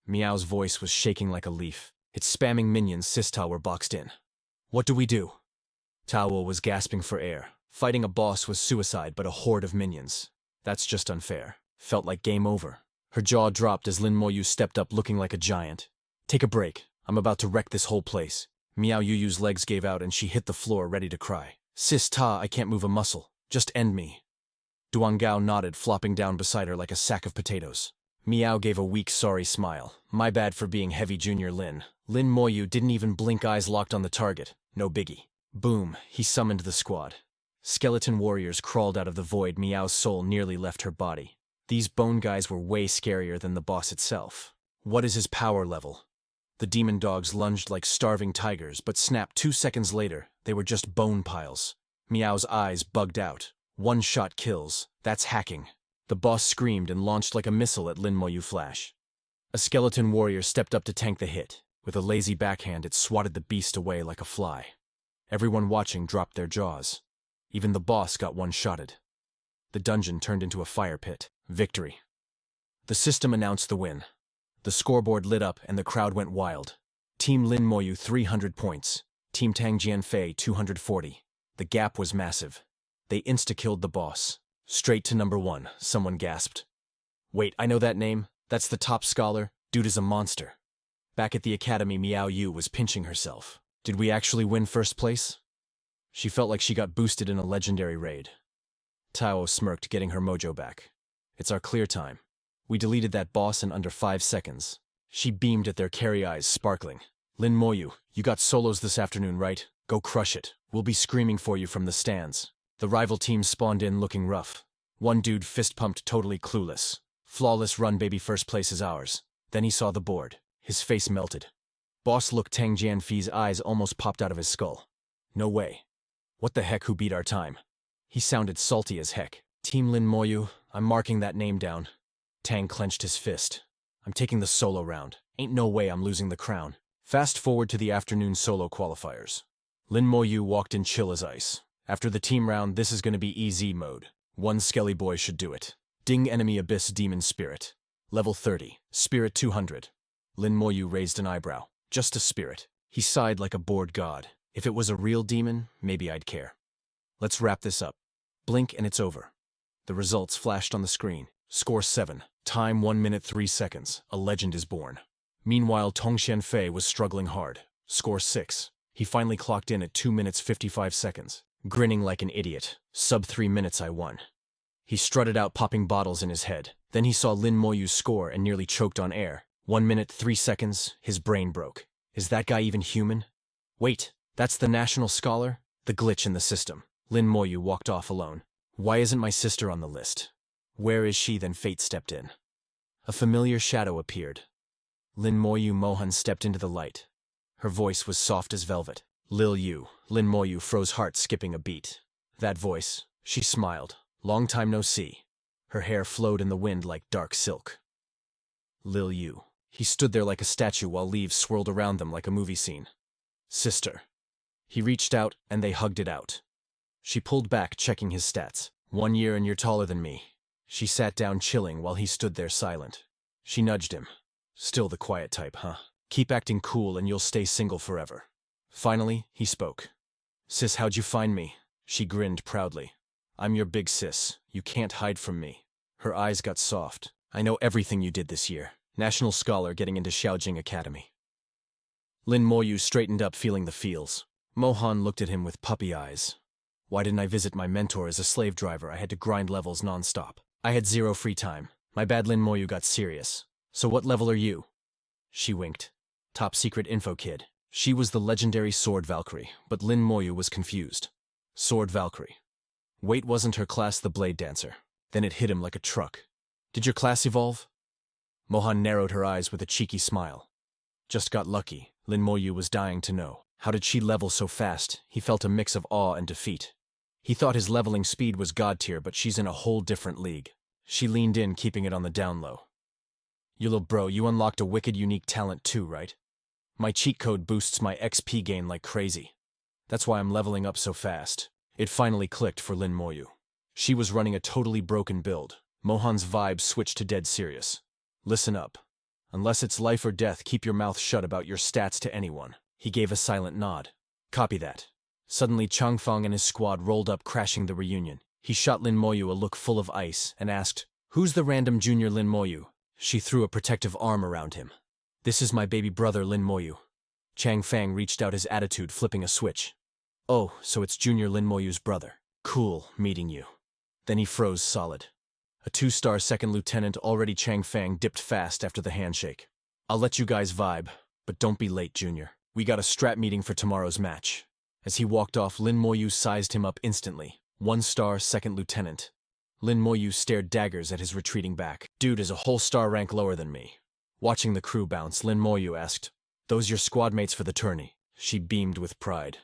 Miao's voice was shaking like a leaf. Its spamming minions Sista were boxed in. What do we do? Tao was gasping for air. Fighting a boss was suicide, but a horde of minions. That's just unfair. Felt like game over. Her jaw dropped as Lin Moyu stepped up looking like a giant. Take a break. I'm about to wreck this whole place. Miao Yuyu's legs gave out and she hit the floor ready to cry. Sis Ta, I can't move a muscle. Just end me. Duan Gao nodded, flopping down beside her like a sack of potatoes. Miao gave a weak, sorry smile. My bad for being heavy, Junior Lin. Lin Moyu didn't even blink, eyes locked on the target. No biggie. Boom, he summoned the squad. Skeleton warriors crawled out of the void. Miao's soul nearly left her body. These bone guys were way scarier than the boss itself. What is his power level? The demon dogs lunged like starving tigers, but snapped 2 seconds later. They were just bone piles. Miao's eyes bugged out. One-shot kills. That's hacking. The boss screamed and launched like a missile at Lin Moyu Flash. A skeleton warrior stepped up to tank the hit. With a lazy backhand, it swatted the beast away like a fly. Everyone watching dropped their jaws. Even the boss got one-shotted. The dungeon turned into a fire pit. Victory. The system announced the win. The scoreboard lit up and the crowd went wild. Team Lin Moyu 300 points. Team Tang Jianfei 240. The gap was massive. They insta-killed the boss. Straight to number 1, someone gasped. Wait, I know that name. That's the top scholar. Dude is a monster. Back at the academy, Miao Yu was pinching herself. Did we actually win first place? She felt like she got boosted in a legendary raid. Tao smirked, getting her mojo back. It's our clear time. We deleted that boss in under 5 seconds. She beamed at their carry eyes, sparkling. Lin Moyu, you got solos this afternoon, right? Go crush it. We'll be screaming for you from the stands. The rival team spawned in looking rough. One dude fist-pumped, totally clueless. Flawless run, baby, first place is ours. Then he saw the board. His face melted. Boss looked. Tang Jianfei's eyes almost popped out of his skull. No way. What the heck, who beat our time? He sounded salty as heck. Team Lin Moyu, I'm marking that name down. Tang clenched his fist. I'm taking the solo round. Ain't no way I'm losing the crown. Fast forward to the afternoon solo qualifiers. Lin Moyu walked in chill as ice. After the team round, this is gonna be easy mode. One skelly boy should do it. Ding enemy abyss demon spirit. Level 30. Spirit 200. Lin Moyu raised an eyebrow. Just a spirit. He sighed like a bored god. If it was a real demon, maybe I'd care. Let's wrap this up. Blink and it's over. The results flashed on the screen. Score 7. Time 1 minute 3 seconds. A legend is born. Meanwhile, Tong Xianfei was struggling hard. Score 6. He finally clocked in at 2 minutes 55 seconds. Grinning like an idiot. Sub 3 minutes I won. He strutted out, popping bottles in his head. Then he saw Lin Moyu's score and nearly choked on air. 1 minute 3 seconds, his brain broke. Is that guy even human? Wait, that's the national scholar? The glitch in the system. Lin Moyu walked off alone. Why isn't my sister on the list? Where is she? Then fate stepped in. A familiar shadow appeared. Lin Moyu Mohan stepped into the light. Her voice was soft as velvet. Lil Yu. Lin Moyu froze, heart skipping a beat. That voice. She smiled. Long time no see. Her hair flowed in the wind like dark silk. Lil Yu. He stood there like a statue while leaves swirled around them like a movie scene. Sister. He reached out, and they hugged it out. She pulled back, checking his stats. 1 year and you're taller than me. She sat down, chilling, while he stood there silent. She nudged him. Still the quiet type, huh? Keep acting cool and you'll stay single forever. Finally, he spoke. Sis, how'd you find me? She grinned proudly. I'm your big sis. You can't hide from me. Her eyes got soft. I know everything you did this year. National scholar getting into Xiaojing Academy. Lin Moyu straightened up, feeling the feels. Mohan looked at him with puppy eyes. Why didn't I visit my mentor as a slave driver? I had to grind levels nonstop. I had 0 free time. My bad. Lin Moyu got serious. So what level are you? She winked. Top secret info kid. She was the legendary Sword Valkyrie, but Lin Moyu was confused. Sword Valkyrie. Wait, wasn't her class the Blade Dancer? Then it hit him like a truck. Did your class evolve? Mohan narrowed her eyes with a cheeky smile. Just got lucky. Lin Moyu was dying to know. How did she level so fast? He felt a mix of awe and defeat. He thought his leveling speed was god tier, but she's in a whole different league. She leaned in, keeping it on the down low. You little bro, you unlocked a wicked unique talent too, right? My cheat code boosts my XP gain like crazy. That's why I'm leveling up so fast. It finally clicked for Lin Moyu. She was running a totally broken build. Mohan's vibe switched to dead serious. Listen up. Unless it's life or death, keep your mouth shut about your stats to anyone. He gave a silent nod. Copy that. Suddenly Changfeng and his squad rolled up, crashing the reunion. He shot Lin Moyu a look full of ice and asked, Who's the random junior Lin Moyu? She threw a protective arm around him. This is my baby brother Lin Moyu. Chang Fang reached out, his attitude flipping a switch. Oh, so it's junior Lin Moyu's brother. Cool, meeting you. Then he froze solid. A 2-star second lieutenant already. Chang Fang dipped fast after the handshake. I'll let you guys vibe, but don't be late, Junior. We got a strat meeting for tomorrow's match. As he walked off, Lin Moyu sized him up instantly. 1-star second lieutenant. Lin Moyu stared daggers at his retreating back. Dude is a whole star rank lower than me. Watching the crew bounce, Lin Moyu asked, Those your squad mates for the tourney? She beamed with pride.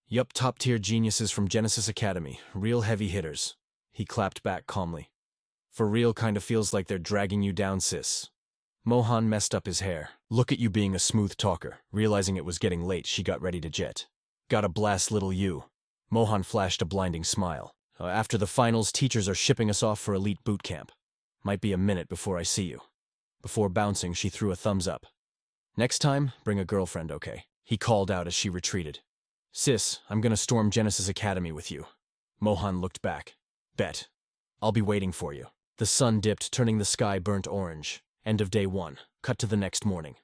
Yup, top-tier geniuses from Genesis Academy. Real heavy hitters. He clapped back calmly. For real, kinda feels like they're dragging you down, sis. Mohan messed up his hair. Look at you being a smooth talker. Realizing it was getting late, she got ready to jet. Gotta blast little you. Mohan flashed a blinding smile. After the finals, teachers are shipping us off for elite boot camp. Might be a minute before I see you. Before bouncing, she threw a thumbs up. Next time, bring a girlfriend, okay? He called out as she retreated. Sis, I'm gonna storm Genesis Academy with you. Mohan looked back. Bet. I'll be waiting for you. The sun dipped, turning the sky burnt orange. End of day 1. Cut to the next morning.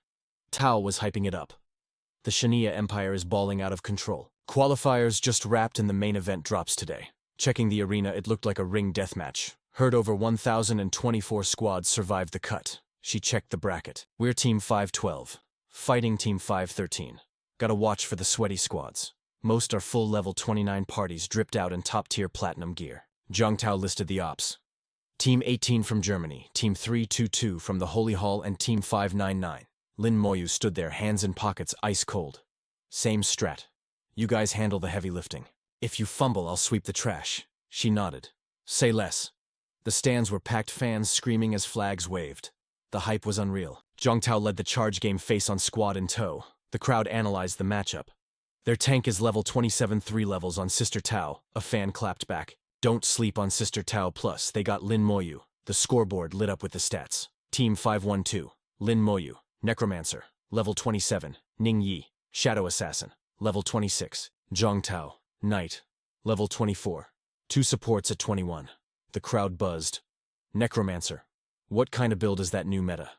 Tao was hyping it up. The Shania Empire is balling out of control. Qualifiers just wrapped and the main event drops today. Checking the arena, it looked like a ring deathmatch. Heard over 1,024 squads survived the cut. She checked the bracket. We're Team 512. Fighting Team 513. Gotta watch for the sweaty squads. Most are full level 29 parties dripped out in top-tier platinum gear. Zhang Tao listed the ops. Team 18 from Germany, Team 322 from the Holy Hall, and Team 599. Lin Moyu stood there, hands in pockets, ice cold. Same strat. You guys handle the heavy lifting. If you fumble, I'll sweep the trash. She nodded. Say less. The stands were packed, fans screaming as flags waved. The hype was unreal. Zhang Tao led the charge game, face on squad in tow. The crowd analyzed the matchup. Their tank is level 27, 3 levels on Sister Tao. A fan clapped back. Don't sleep on Sister Tao Plus. They got Lin Moyu. The scoreboard lit up with the stats. Team 512. Lin Moyu. Necromancer. Level 27. Ning Yi. Shadow Assassin. Level 26. Zhang Tao. Knight. Level 24. 2 supports at 21. The crowd buzzed. Necromancer. What kind of build is that new meta?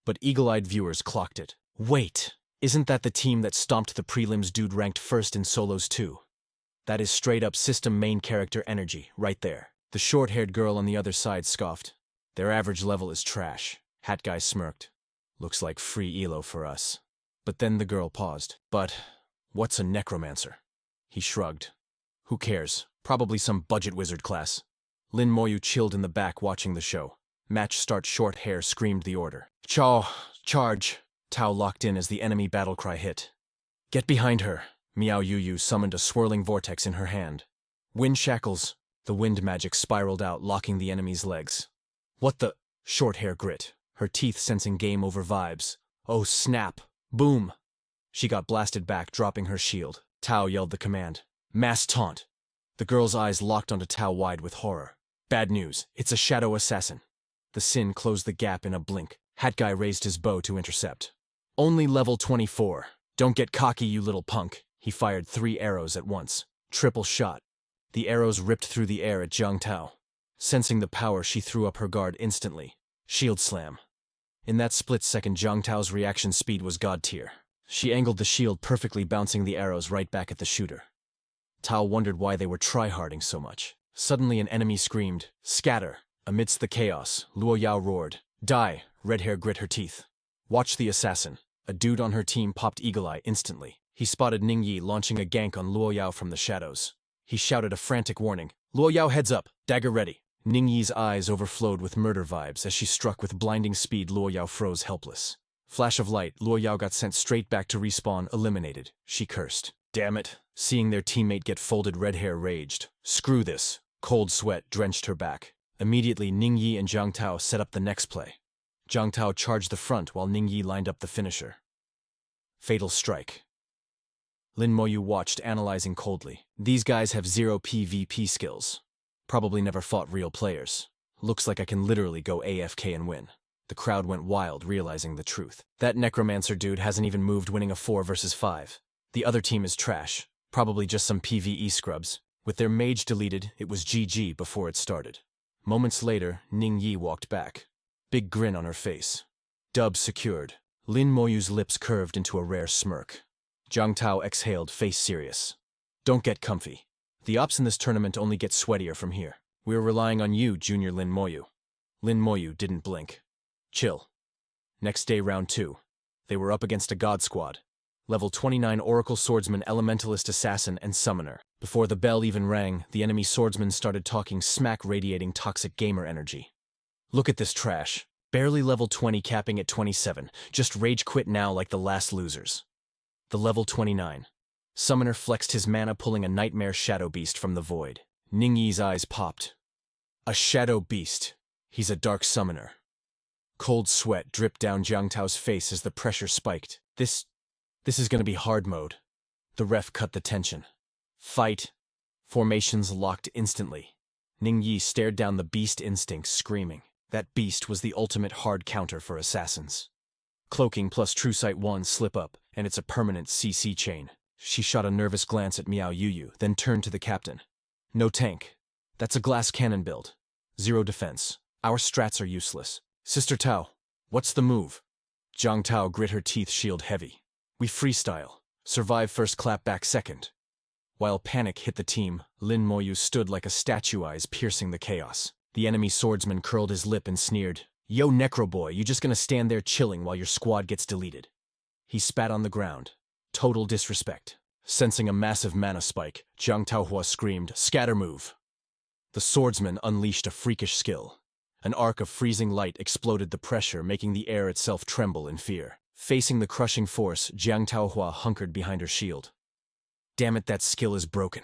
But eagle-eyed viewers clocked it. Wait, isn't that the team that stomped the prelims dude ranked first in solos too? That is straight-up system main character energy, right there. The short-haired girl on the other side scoffed. Their average level is trash. Hat guy smirked. Looks like free elo for us. But then the girl paused. But what's a necromancer? He shrugged. Who cares? Probably some budget wizard class. Lin Moyu chilled in the back watching the show. Match start. Short hair screamed the order. Chaw, charge. Tao locked in as the enemy battle cry hit. Get behind her. Miao Yu summoned a swirling vortex in her hand. Wind shackles. The wind magic spiraled out, locking the enemy's legs. What the? Short hair grit, her teeth sensing game over vibes. Oh snap! Boom! She got blasted back, dropping her shield. Tao yelled the command. Mass taunt. The girl's eyes locked onto Tao wide with horror. Bad news, it's a shadow assassin. The Sin closed the gap in a blink. Hat Guy raised his bow to intercept. Only level 24. Don't get cocky, you little punk. He fired 3 arrows at once. Triple shot. The arrows ripped through the air at Jiang Tao. Sensing the power, she threw up her guard instantly. Shield slam. In that split second, Jiang Tao's reaction speed was god tier. She angled the shield perfectly, bouncing the arrows right back at the shooter. Tao wondered why they were tryharding so much. Suddenly an enemy screamed, "Scatter!" Amidst the chaos, Luo Yao roared, "Die!" Red hair grit her teeth. Watch the assassin. A dude on her team popped eagle eye instantly. He spotted Ningyi launching a gank on Luo Yao from the shadows. He shouted a frantic warning. "Luo Yao, heads up! Dagger ready!" Ningyi's eyes overflowed with murder vibes as she struck with blinding speed. Luo Yao froze helpless. Flash of light, Luo Yao got sent straight back to respawn, eliminated. She cursed. Damn it. Seeing their teammate get folded, red hair raged. Screw this. Cold sweat drenched her back. Immediately, Ningyi and Jiang Tao set up the next play. Jiang Tao charged the front while Ningyi lined up the finisher. Fatal strike. Lin Moyu watched, analyzing coldly. These guys have 0 PvP skills. Probably never fought real players. Looks like I can literally go AFK and win. The crowd went wild, realizing the truth. That necromancer dude hasn't even moved, winning a 4 versus 5. The other team is trash. Probably just some PvE scrubs. With their mage deleted, it was GG before it started. Moments later, Ningyi walked back. Big grin on her face. Dub secured. Lin Moyu's lips curved into a rare smirk. Jiang Tao exhaled, face serious. Don't get comfy. The ops in this tournament only get sweatier from here. We're relying on you, Junior Lin Moyu. Lin Moyu didn't blink. Chill. Next day, round 2. They were up against a god squad. Level 29 Oracle Swordsman, Elementalist Assassin, and Summoner. Before the bell even rang, the enemy swordsman started talking smack, radiating toxic gamer energy. Look at this trash. Barely level 20, capping at 27. Just rage quit now like the last losers. The level 29. Summoner flexed his mana, pulling a nightmare shadow beast from the void. Ningyi's eyes popped. A shadow beast. He's a dark summoner. Cold sweat dripped down Jiang Tao's face as the pressure spiked. This is gonna be hard mode. The ref cut the tension. Fight. Formations locked instantly. Ningyi stared down the beast instinct, screaming. That beast was the ultimate hard counter for assassins. Cloaking plus True Sight 1 slip up, and it's a permanent CC chain. She shot a nervous glance at Miao Yuyu, then turned to the captain. No tank. That's a glass cannon build. 0 defense. Our strats are useless. Sister Tao, what's the move? Jiang Tao grit her teeth, shield heavy. We freestyle. Survive first, clap back second. While panic hit the team, Lin Moyu stood like a statue, eyes piercing the chaos. The enemy swordsman curled his lip and sneered. Yo, Necro Boy, you just gonna stand there chilling while your squad gets deleted? He spat on the ground. Total disrespect. Sensing a massive mana spike, Jiang Taohua screamed, "Scatter move!" The swordsman unleashed a freakish skill. An arc of freezing light exploded the pressure, making the air itself tremble in fear. Facing the crushing force, Jiang Taohua hunkered behind her shield. Damn it, that skill is broken.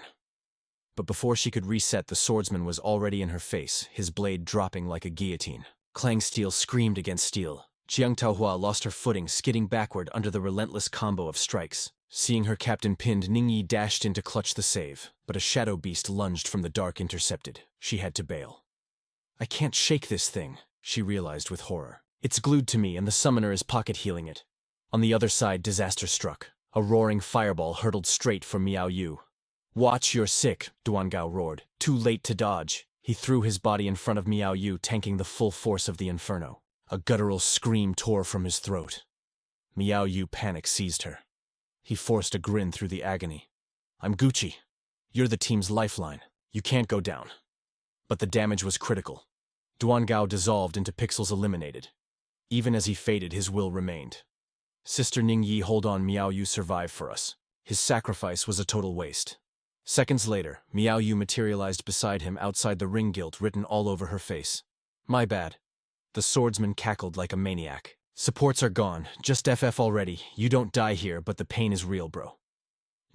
But before she could reset, the swordsman was already in her face, his blade dropping like a guillotine. Clang steel screamed against steel. Jiang Taohua lost her footing, skidding backward under the relentless combo of strikes. Seeing her captain pinned, Ningyi dashed in to clutch the save, but a shadow beast lunged from the dark, intercepted. She had to bail. I can't shake this thing, she realized with horror. It's glued to me, and the summoner is pocket healing it. On the other side, disaster struck. A roaring fireball hurtled straight for Miao Yu. Watch, you're sick, Duan Gao roared. Too late to dodge. He threw his body in front of Miao Yu, tanking the full force of the inferno. A guttural scream tore from his throat. Miao Yu panic seized her. He forced a grin through the agony. I'm Gucci. You're the team's lifeline. You can't go down. But the damage was critical. Duan Gao dissolved into pixels, eliminated. Even as he faded, his will remained. Sister Ningyi, hold on, Miao Yu survived for us. His sacrifice was a total waste. Seconds later, Miao Yu materialized beside him, outside the ring, guilt written all over her face. My bad. The swordsman cackled like a maniac. Supports are gone, just FF already. You don't die here, but the pain is real, bro.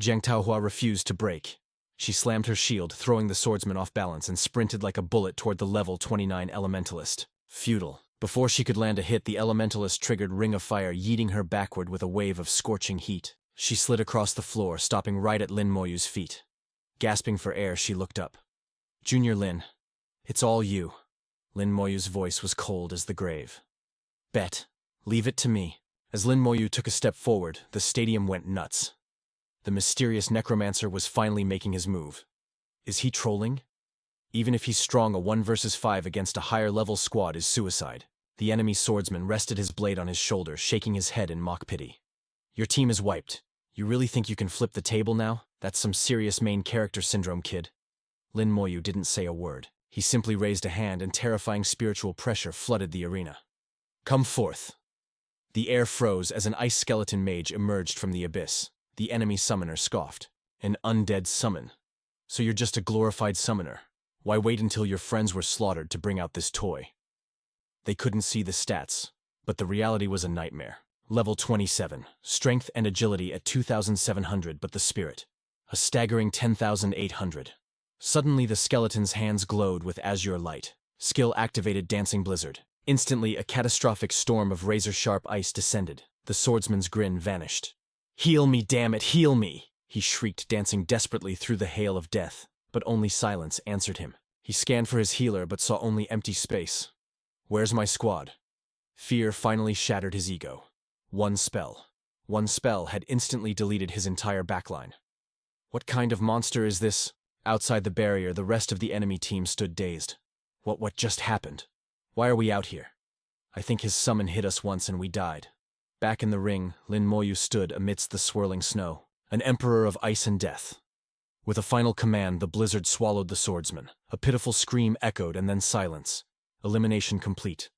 Jiang Taohua refused to break. She slammed her shield, throwing the swordsman off balance, and sprinted like a bullet toward the level 29 elementalist. Futile. Before she could land a hit, the elementalist triggered Ring of Fire, yeeting her backward with a wave of scorching heat. She slid across the floor, stopping right at Lin Moyu's feet. Gasping for air, she looked up. Junior Lin, it's all you. Lin Moyu's voice was cold as the grave. Bet. Leave it to me. As Lin Moyu took a step forward, the stadium went nuts. The mysterious necromancer was finally making his move. Is he trolling? Even if he's strong, a 1 versus 5 against a higher-level squad is suicide. The enemy swordsman rested his blade on his shoulder, shaking his head in mock pity. Your team is wiped. You really think you can flip the table now? That's some serious main character syndrome, kid. Lin Moyu didn't say a word. He simply raised a hand, and terrifying spiritual pressure flooded the arena. Come forth. The air froze as an ice skeleton mage emerged from the abyss. The enemy summoner scoffed. An undead summon. So you're just a glorified summoner. Why wait until your friends were slaughtered to bring out this toy? They couldn't see the stats, but the reality was a nightmare. Level 27, strength and agility at 2,700, but the spirit, a staggering 10,800. Suddenly the skeleton's hands glowed with azure light. Skill activated Dancing Blizzard. Instantly a catastrophic storm of razor-sharp ice descended. The swordsman's grin vanished. Heal me, damn it, heal me! He shrieked, dancing desperately through the hail of death, but only silence answered him. He scanned for his healer but saw only empty space. Where's my squad? Fear finally shattered his ego. One spell. One spell had instantly deleted his entire backline. What kind of monster is this? Outside the barrier, the rest of the enemy team stood dazed. What just happened? Why are we out here? I think his summon hit us once and we died. Back in the ring, Lin Moyu stood amidst the swirling snow, an emperor of ice and death. With a final command, the blizzard swallowed the swordsman. A pitiful scream echoed and then silence. Elimination complete.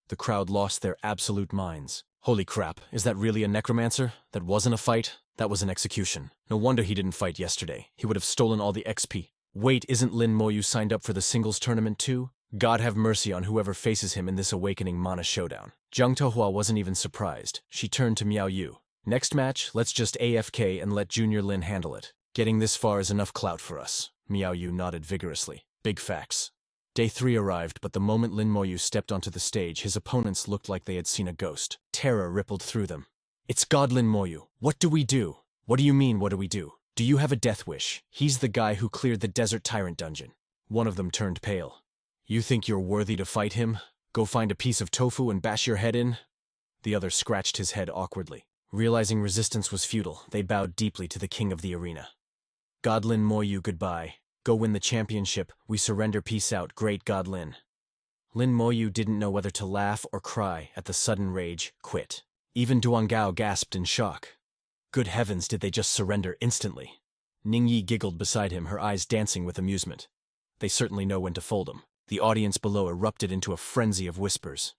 The crowd lost their absolute minds. Holy crap, is that really a necromancer? That wasn't a fight? That was an execution. No wonder he didn't fight yesterday. He would have stolen all the XP. Wait, isn't Lin Moyu signed up for the singles tournament too? God have mercy on whoever faces him in this awakening mana showdown. Zhang Tohua wasn't even surprised. She turned to Miao Yu. Next match, let's just AFK and let Junior Lin handle it. Getting this far is enough clout for us. Miao Yu nodded vigorously. Big facts. Day 3 arrived, but the moment Lin Moyu stepped onto the stage, his opponents looked like they had seen a ghost. Terror rippled through them. It's God Lin Moyu. What do we do? What do you mean, what do we do? Do you have a death wish? He's the guy who cleared the Desert Tyrant dungeon. One of them turned pale. You think you're worthy to fight him? Go find a piece of tofu and bash your head in? The other scratched his head awkwardly. Realizing resistance was futile, they bowed deeply to the king of the arena. God Lin Moyu, goodbye. Go win the championship. We surrender. Peace out, great God Lin. Lin Moyu didn't know whether to laugh or cry at the sudden rage. Quit. Even Duan Gao gasped in shock. Good heavens, did they just surrender instantly? Ning Yi giggled beside him, her eyes dancing with amusement. They certainly know when to fold 'em. The audience below erupted into a frenzy of whispers.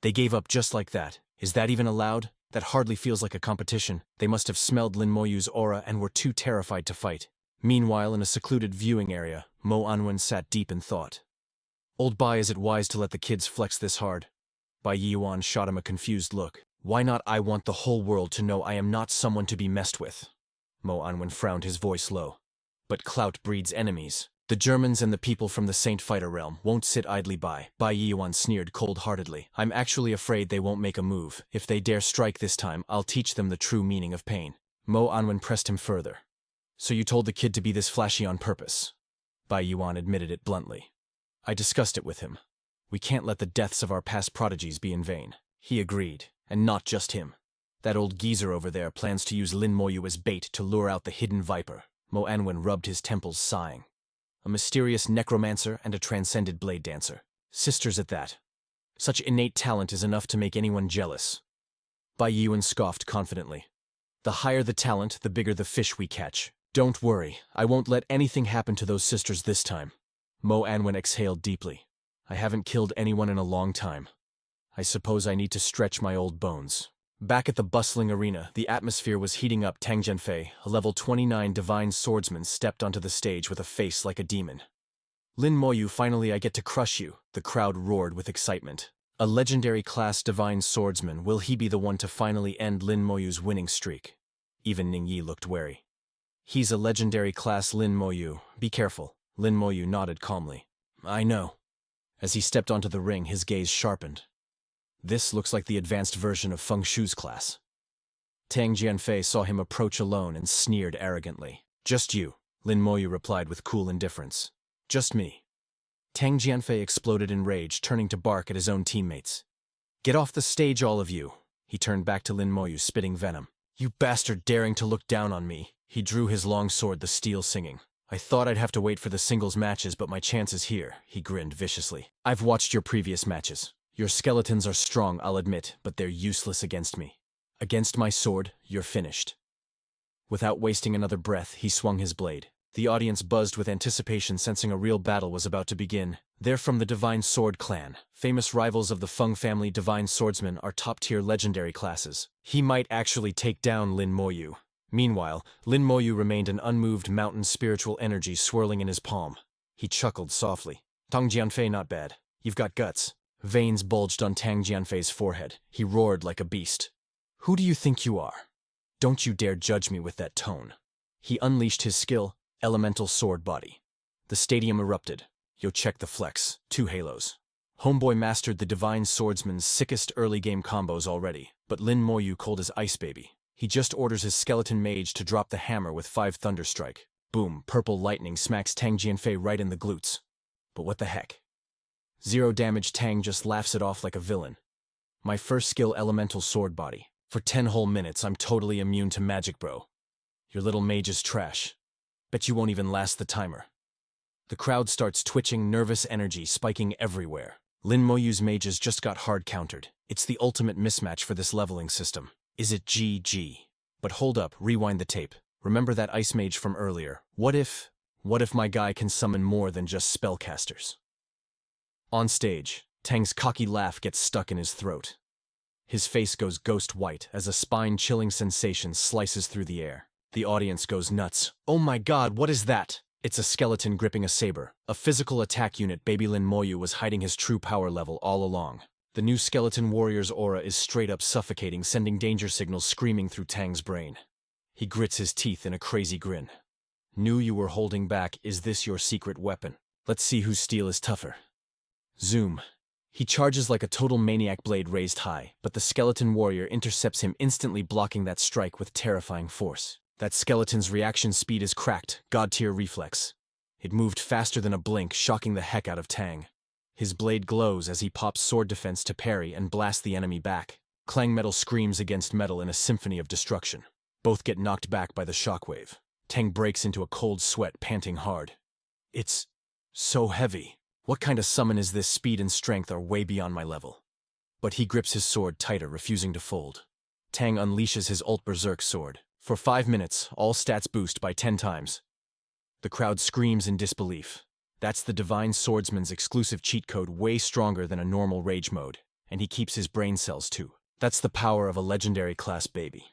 They gave up just like that. Is that even allowed? That hardly feels like a competition. They must have smelled Lin Moyu's aura and were too terrified to fight. Meanwhile, in a secluded viewing area, Mo Anwen sat deep in thought. Old Bai, is it wise to let the kids flex this hard? Bai Yuan shot him a confused look. Why not? I want the whole world to know I am not someone to be messed with. Mo Anwen frowned, his voice low. But clout breeds enemies. The Germans and the people from the Saint Fighter realm won't sit idly by. Bai Yuan sneered cold-heartedly. I'm actually afraid they won't make a move. If they dare strike this time, I'll teach them the true meaning of pain. Mo Anwen pressed him further. So you told the kid to be this flashy on purpose? Bai Yuan admitted it bluntly. I discussed it with him. We can't let the deaths of our past prodigies be in vain. He agreed, and not just him. That old geezer over there plans to use Lin Moyu as bait to lure out the hidden viper. Mo Anwen rubbed his temples, sighing. A mysterious necromancer and a transcended blade dancer. Sisters at that. Such innate talent is enough to make anyone jealous. Bai Yuan scoffed confidently. The higher the talent, the bigger the fish we catch. Don't worry, I won't let anything happen to those sisters this time. Mo Anwen exhaled deeply. I haven't killed anyone in a long time. I suppose I need to stretch my old bones. Back at the bustling arena, the atmosphere was heating up. Tang Jianfei, a level 29 divine swordsman, stepped onto the stage with a face like a demon. Lin Moyu, finally I get to crush you, the crowd roared with excitement. A legendary class divine swordsman, will he be the one to finally end Lin Moyu's winning streak? Even Ning Yi looked wary. He's a legendary class Lin Moyu. Be careful. Lin Moyu nodded calmly. I know. As he stepped onto the ring, his gaze sharpened. This looks like the advanced version of Feng Shu's class. Tang Jianfei saw him approach alone and sneered arrogantly. Just you, Lin Moyu replied with cool indifference. Just me. Tang Jianfei exploded in rage, turning to bark at his own teammates. Get off the stage, all of you. He turned back to Lin Moyu, spitting venom. You bastard daring to look down on me. He drew his long sword, the steel singing. I thought I'd have to wait for the singles matches, but my chance is here, he grinned viciously. I've watched your previous matches. Your skeletons are strong, I'll admit, but they're useless against me. Against my sword, you're finished. Without wasting another breath, he swung his blade. The audience buzzed with anticipation, sensing a real battle was about to begin. They're from the Divine Sword Clan. Famous rivals of the Feng family divine swordsmen are top-tier legendary classes. He might actually take down Lin Moyu. Meanwhile, Lin Moyu remained an unmoved mountain, spiritual energy swirling in his palm. He chuckled softly. Tang Jianfei, not bad. You've got guts. Veins bulged on Tang Jianfei's forehead. He roared like a beast. Who do you think you are? Don't you dare judge me with that tone. He unleashed his skill, Elemental Sword Body. The stadium erupted. Yo, check the flex. 2 halos. Homeboy mastered the Divine Swordsman's sickest early-game combos already, but Lin Moyu cold as ice, baby. He just orders his skeleton mage to drop the hammer with 5 Thunderstrike. Boom, purple lightning smacks Tang Jianfei right in the glutes. But what the heck? 0 damage. Tang just laughs it off like a villain. My first skill, Elemental Sword Body. For 10 whole minutes, I'm totally immune to magic, bro. Your little mage is trash. Bet you won't even last the timer. The crowd starts twitching, nervous energy spiking everywhere. Lin Moyu's mages just got hard countered. It's the ultimate mismatch for this leveling system. Is it GG? But hold up, rewind the tape. Remember that ice mage from earlier? What if my guy can summon more than just spellcasters? On stage, Tang's cocky laugh gets stuck in his throat. His face goes ghost white as a spine-chilling sensation slices through the air. The audience goes nuts. Oh my god, what is that? It's a skeleton gripping a saber. A physical attack unit. Baby Lin Moyu was hiding his true power level all along. The new skeleton warrior's aura is straight up suffocating, sending danger signals screaming through Tang's brain. He grits his teeth in a crazy grin. Knew you were holding back. Is this your secret weapon? Let's see whose steel is tougher. Zoom. He charges like a total maniac, blade raised high, but the skeleton warrior intercepts him, instantly blocking that strike with terrifying force. That skeleton's reaction speed is cracked, god-tier reflex. It moved faster than a blink, shocking the heck out of Tang. His blade glows as he pops sword defense to parry and blast the enemy back. Clang metal screams against metal in a symphony of destruction. Both get knocked back by the shockwave. Tang breaks into a cold sweat, panting hard. It's so heavy. What kind of summon is this? Speed and strength are way beyond my level. But he grips his sword tighter, refusing to fold. Tang unleashes his ult berserk sword. For 5 minutes, all stats boost by 10 times. The crowd screams in disbelief. That's the Divine Swordsman's exclusive cheat code, way stronger than a normal rage mode. And he keeps his brain cells too. That's the power of a legendary class, baby.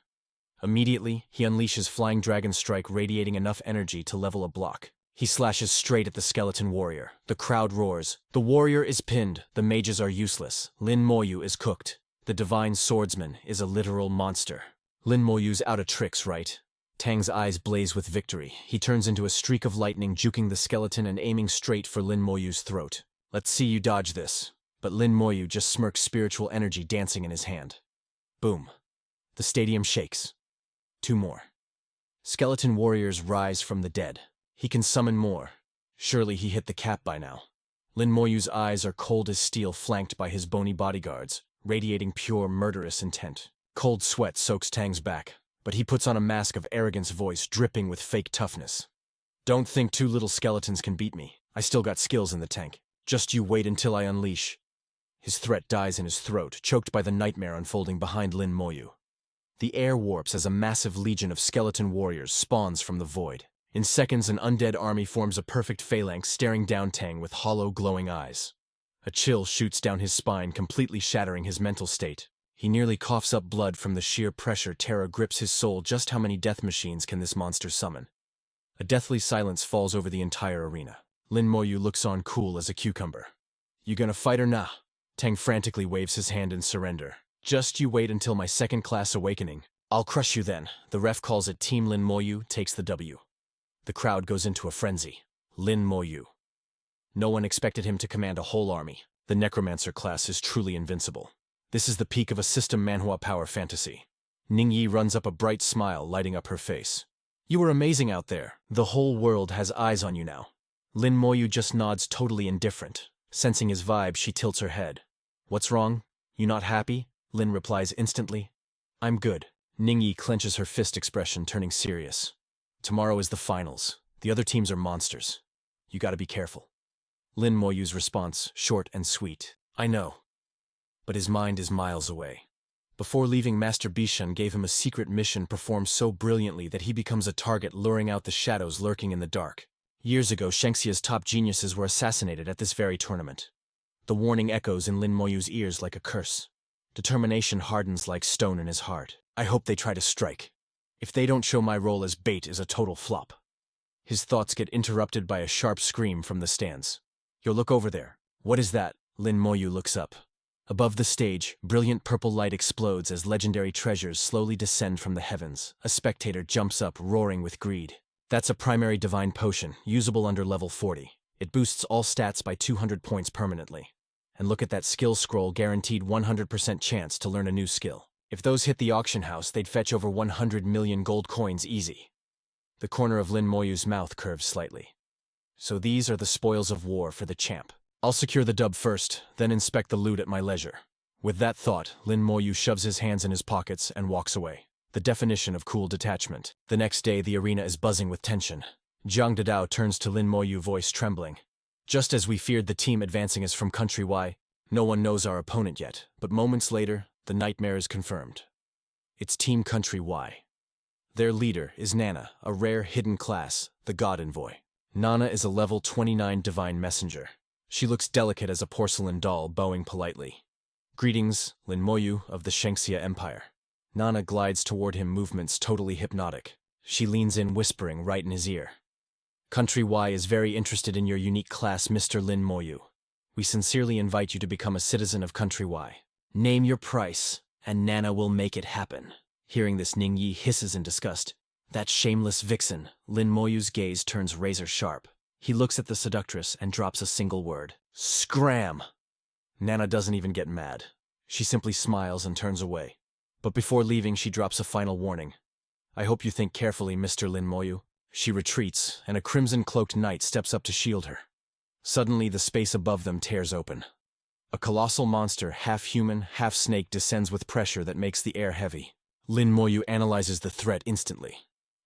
Immediately, he unleashes Flying Dragon Strike, radiating enough energy to level a block. He slashes straight at the skeleton warrior. The crowd roars. The warrior is pinned. The mages are useless. Lin Moyu is cooked. The Divine Swordsman is a literal monster. Lin Moyu's out of tricks, right? Tang's eyes blaze with victory. He turns into a streak of lightning, juking the skeleton and aiming straight for Lin Moyu's throat. Let's see you dodge this. But Lin Moyu just smirks, spiritual energy dancing in his hand. Boom. The stadium shakes. 2 more. Skeleton warriors rise from the dead. He can summon more. Surely he hit the cap by now. Lin Moyu's eyes are cold as steel, flanked by his bony bodyguards, radiating pure murderous intent. Cold sweat soaks Tang's back, but he puts on a mask of arrogance, voice dripping with fake toughness. Don't think 2 little skeletons can beat me. I still got skills in the tank. Just you wait until I unleash. His threat dies in his throat, choked by the nightmare unfolding behind Lin Moyu. The air warps as a massive legion of skeleton warriors spawns from the void. In seconds, an undead army forms a perfect phalanx, staring down Tang with hollow, glowing eyes. A chill shoots down his spine, completely shattering his mental state. He nearly coughs up blood from the sheer pressure. Terror grips his soul. Just how many death machines can this monster summon? A deathly silence falls over the entire arena. Lin Moyu looks on, cool as a cucumber. You gonna fight or nah? Tang frantically waves his hand in surrender. Just you wait until my second-class awakening. I'll crush you then. The ref calls it. Team Lin Moyu takes the W. The crowd goes into a frenzy. Lin Moyu. No one expected him to command a whole army. The necromancer class is truly invincible. This is the peak of a system Manhwa power fantasy. Ningyi runs up, a bright smile lighting up her face. You are amazing out there. The whole world has eyes on you now. Lin Moyu just nods, totally indifferent. Sensing his vibe, she tilts her head. What's wrong? You not happy? Lin replies instantly. I'm good. Ningyi clenches her fist, expression turning serious. Tomorrow is the finals. The other teams are monsters. You gotta be careful. Lin Moyu's response, short and sweet. I know. But his mind is miles away. Before leaving, Master Bishan gave him a secret mission performed so brilliantly that he becomes a target, luring out the shadows lurking in the dark. Years ago, Shengxia's top geniuses were assassinated at this very tournament. The warning echoes in Lin Moyu's ears like a curse. Determination hardens like stone in his heart. I hope they try to strike. If they don't, show my role as bait is a total flop. His thoughts get interrupted by a sharp scream from the stands. Yo, look over there. What is that? Lin Moyu looks up. Above the stage, brilliant purple light explodes as legendary treasures slowly descend from the heavens. A spectator jumps up, roaring with greed. That's a primary divine potion, usable under level 40. It boosts all stats by 200 points permanently. And look at that skill scroll, guaranteed 100% chance to learn a new skill. If those hit the auction house, they'd fetch over 100 million gold coins easy. The corner of Lin Moyu's mouth curves slightly. So these are the spoils of war for the champ. I'll secure the dub first, then inspect the loot at my leisure. With that thought, Lin Moyu shoves his hands in his pockets and walks away. The definition of cool detachment. The next day, the arena is buzzing with tension. Jiang Dadao turns to Lin Moyu, voice trembling. Just as we feared, the team advancing is from Country Y. No one knows our opponent yet, but moments later, the nightmare is confirmed. It's Team Country Y. Their leader is Nana, a rare hidden class, the God Envoy. Nana is a level 29 divine messenger. She looks delicate as a porcelain doll, bowing politely. Greetings, Lin Moyu of the Shengxia Empire. Nana glides toward him, movements totally hypnotic. She leans in, whispering right in his ear. Country Y is very interested in your unique class, Mr. Lin Moyu. We sincerely invite you to become a citizen of Country Y. Name your price, and Nana will make it happen. Hearing this, Ningyi hisses in disgust. That shameless vixen. Lin Moyu's gaze turns razor sharp. He looks at the seductress and drops a single word. Scram! Nana doesn't even get mad. She simply smiles and turns away. But before leaving, she drops a final warning. I hope you think carefully, Mr. Lin Moyu. She retreats, and a crimson-cloaked knight steps up to shield her. Suddenly, the space above them tears open. A colossal monster, half human, half snake, descends with pressure that makes the air heavy. Lin Moyu analyzes the threat instantly.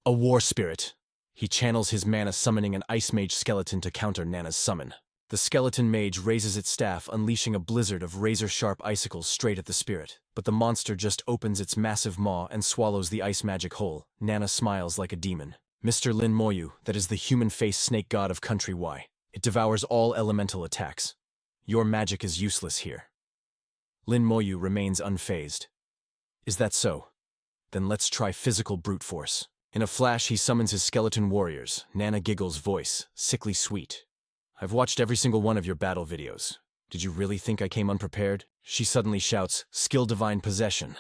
A war spirit. He channels his mana, summoning an ice mage skeleton to counter Nana's summon. The skeleton mage raises its staff, unleashing a blizzard of razor-sharp icicles straight at the spirit. But the monster just opens its massive maw and swallows the ice magic whole. Nana smiles like a demon. Mr. Lin Moyu, that is the human-faced snake god of Country Y. It devours all elemental attacks. Your magic is useless here. Lin Moyu remains unfazed. Is that so? Then let's try physical brute force. In a flash, he summons his skeleton warriors. Nana giggles, voice sickly sweet. I've watched every single one of your battle videos. Did you really think I came unprepared? She suddenly shouts, skill divine possession.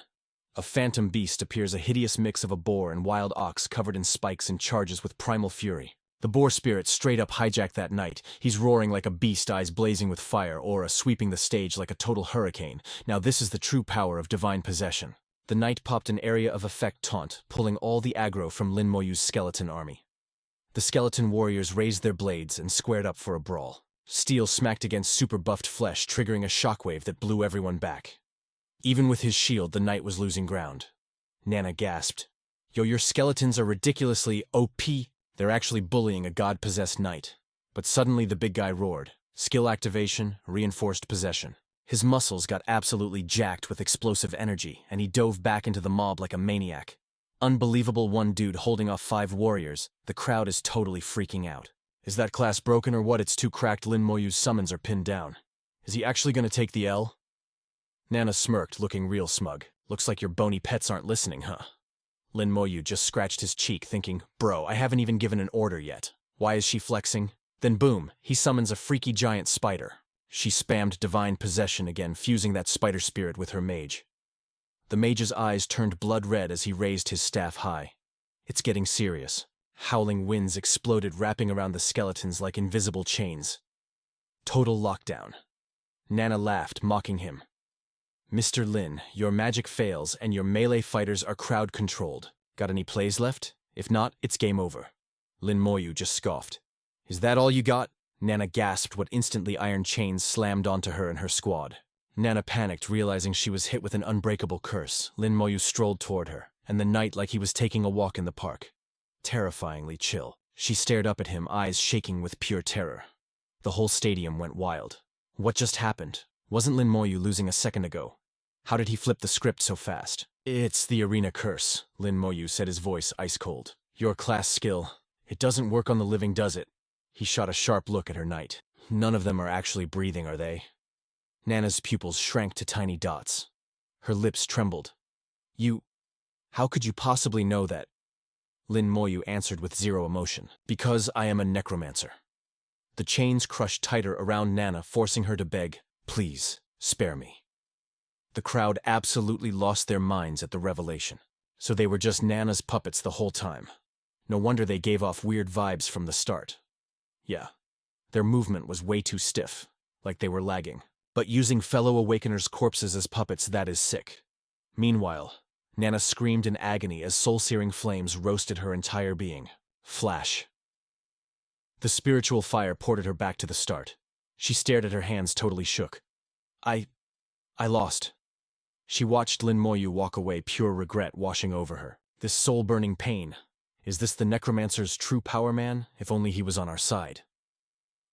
A phantom beast appears, a hideous mix of a boar and wild ox covered in spikes, and charges with primal fury. The boar spirit straight up hijacked that knight. He's roaring like a beast, eyes blazing with fire, aura sweeping the stage like a total hurricane. Now this is the true power of divine possession. The knight popped an area of effect taunt, pulling all the aggro from Lin Moyu's skeleton army. The skeleton warriors raised their blades and squared up for a brawl. Steel smacked against super buffed flesh, triggering a shockwave that blew everyone back. Even with his shield, the knight was losing ground. Nana gasped. Yo, your skeletons are ridiculously OP. They're actually bullying a god-possessed knight. But suddenly the big guy roared. Skill activation, reinforced possession. His muscles got absolutely jacked with explosive energy, and he dove back into the mob like a maniac. Unbelievable, one dude holding off 5 warriors. The crowd is totally freaking out. Is that class broken or what? It's too cracked. Lin Moyu's summons are pinned down. Is he actually going to take the L? Nana smirked, looking real smug. Looks like your bony pets aren't listening, huh? Lin Moyu just scratched his cheek, thinking, bro, I haven't even given an order yet. Why is she flexing? Then boom, he summons a freaky giant spider. She spammed divine possession again, fusing that spider spirit with her mage. The mage's eyes turned blood red as he raised his staff high. It's getting serious. Howling winds exploded, wrapping around the skeletons like invisible chains. Total lockdown. Nana laughed, mocking him. Mr. Lin, your magic fails and your melee fighters are crowd-controlled. Got any plays left? If not, it's game over. Lin Moyu just scoffed. Is that all you got? Nana gasped what instantly iron chains slammed onto her and her squad. Nana panicked, realizing she was hit with an unbreakable curse. Lin Moyu strolled toward her, and the knight like he was taking a walk in the park. Terrifyingly chill. She stared up at him, eyes shaking with pure terror. The whole stadium went wild. What just happened? Wasn't Lin Moyu losing a second ago? How did he flip the script so fast? It's the arena curse, Lin Moyu said, his voice ice cold. Your class skill. It doesn't work on the living, does it? He shot a sharp look at her knight. None of them are actually breathing, are they? Nana's pupils shrank to tiny dots. Her lips trembled. How could you possibly know that? Lin Moyu answered with zero emotion. Because I am a necromancer. The chains crushed tighter around Nana, forcing her to beg, please, spare me. The crowd absolutely lost their minds at the revelation. So they were just Nana's puppets the whole time. No wonder they gave off weird vibes from the start. Yeah, their movement was way too stiff, like they were lagging. But using fellow Awakeners' corpses as puppets, that is sick. Meanwhile, Nana screamed in agony as soul-searing flames roasted her entire being. Flash. The spiritual fire ported her back to the start. She stared at her hands, totally shook. I lost. She watched Lin Moyu walk away, pure regret washing over her. This soul-burning pain. Is this the necromancer's true power, man? If only he was on our side.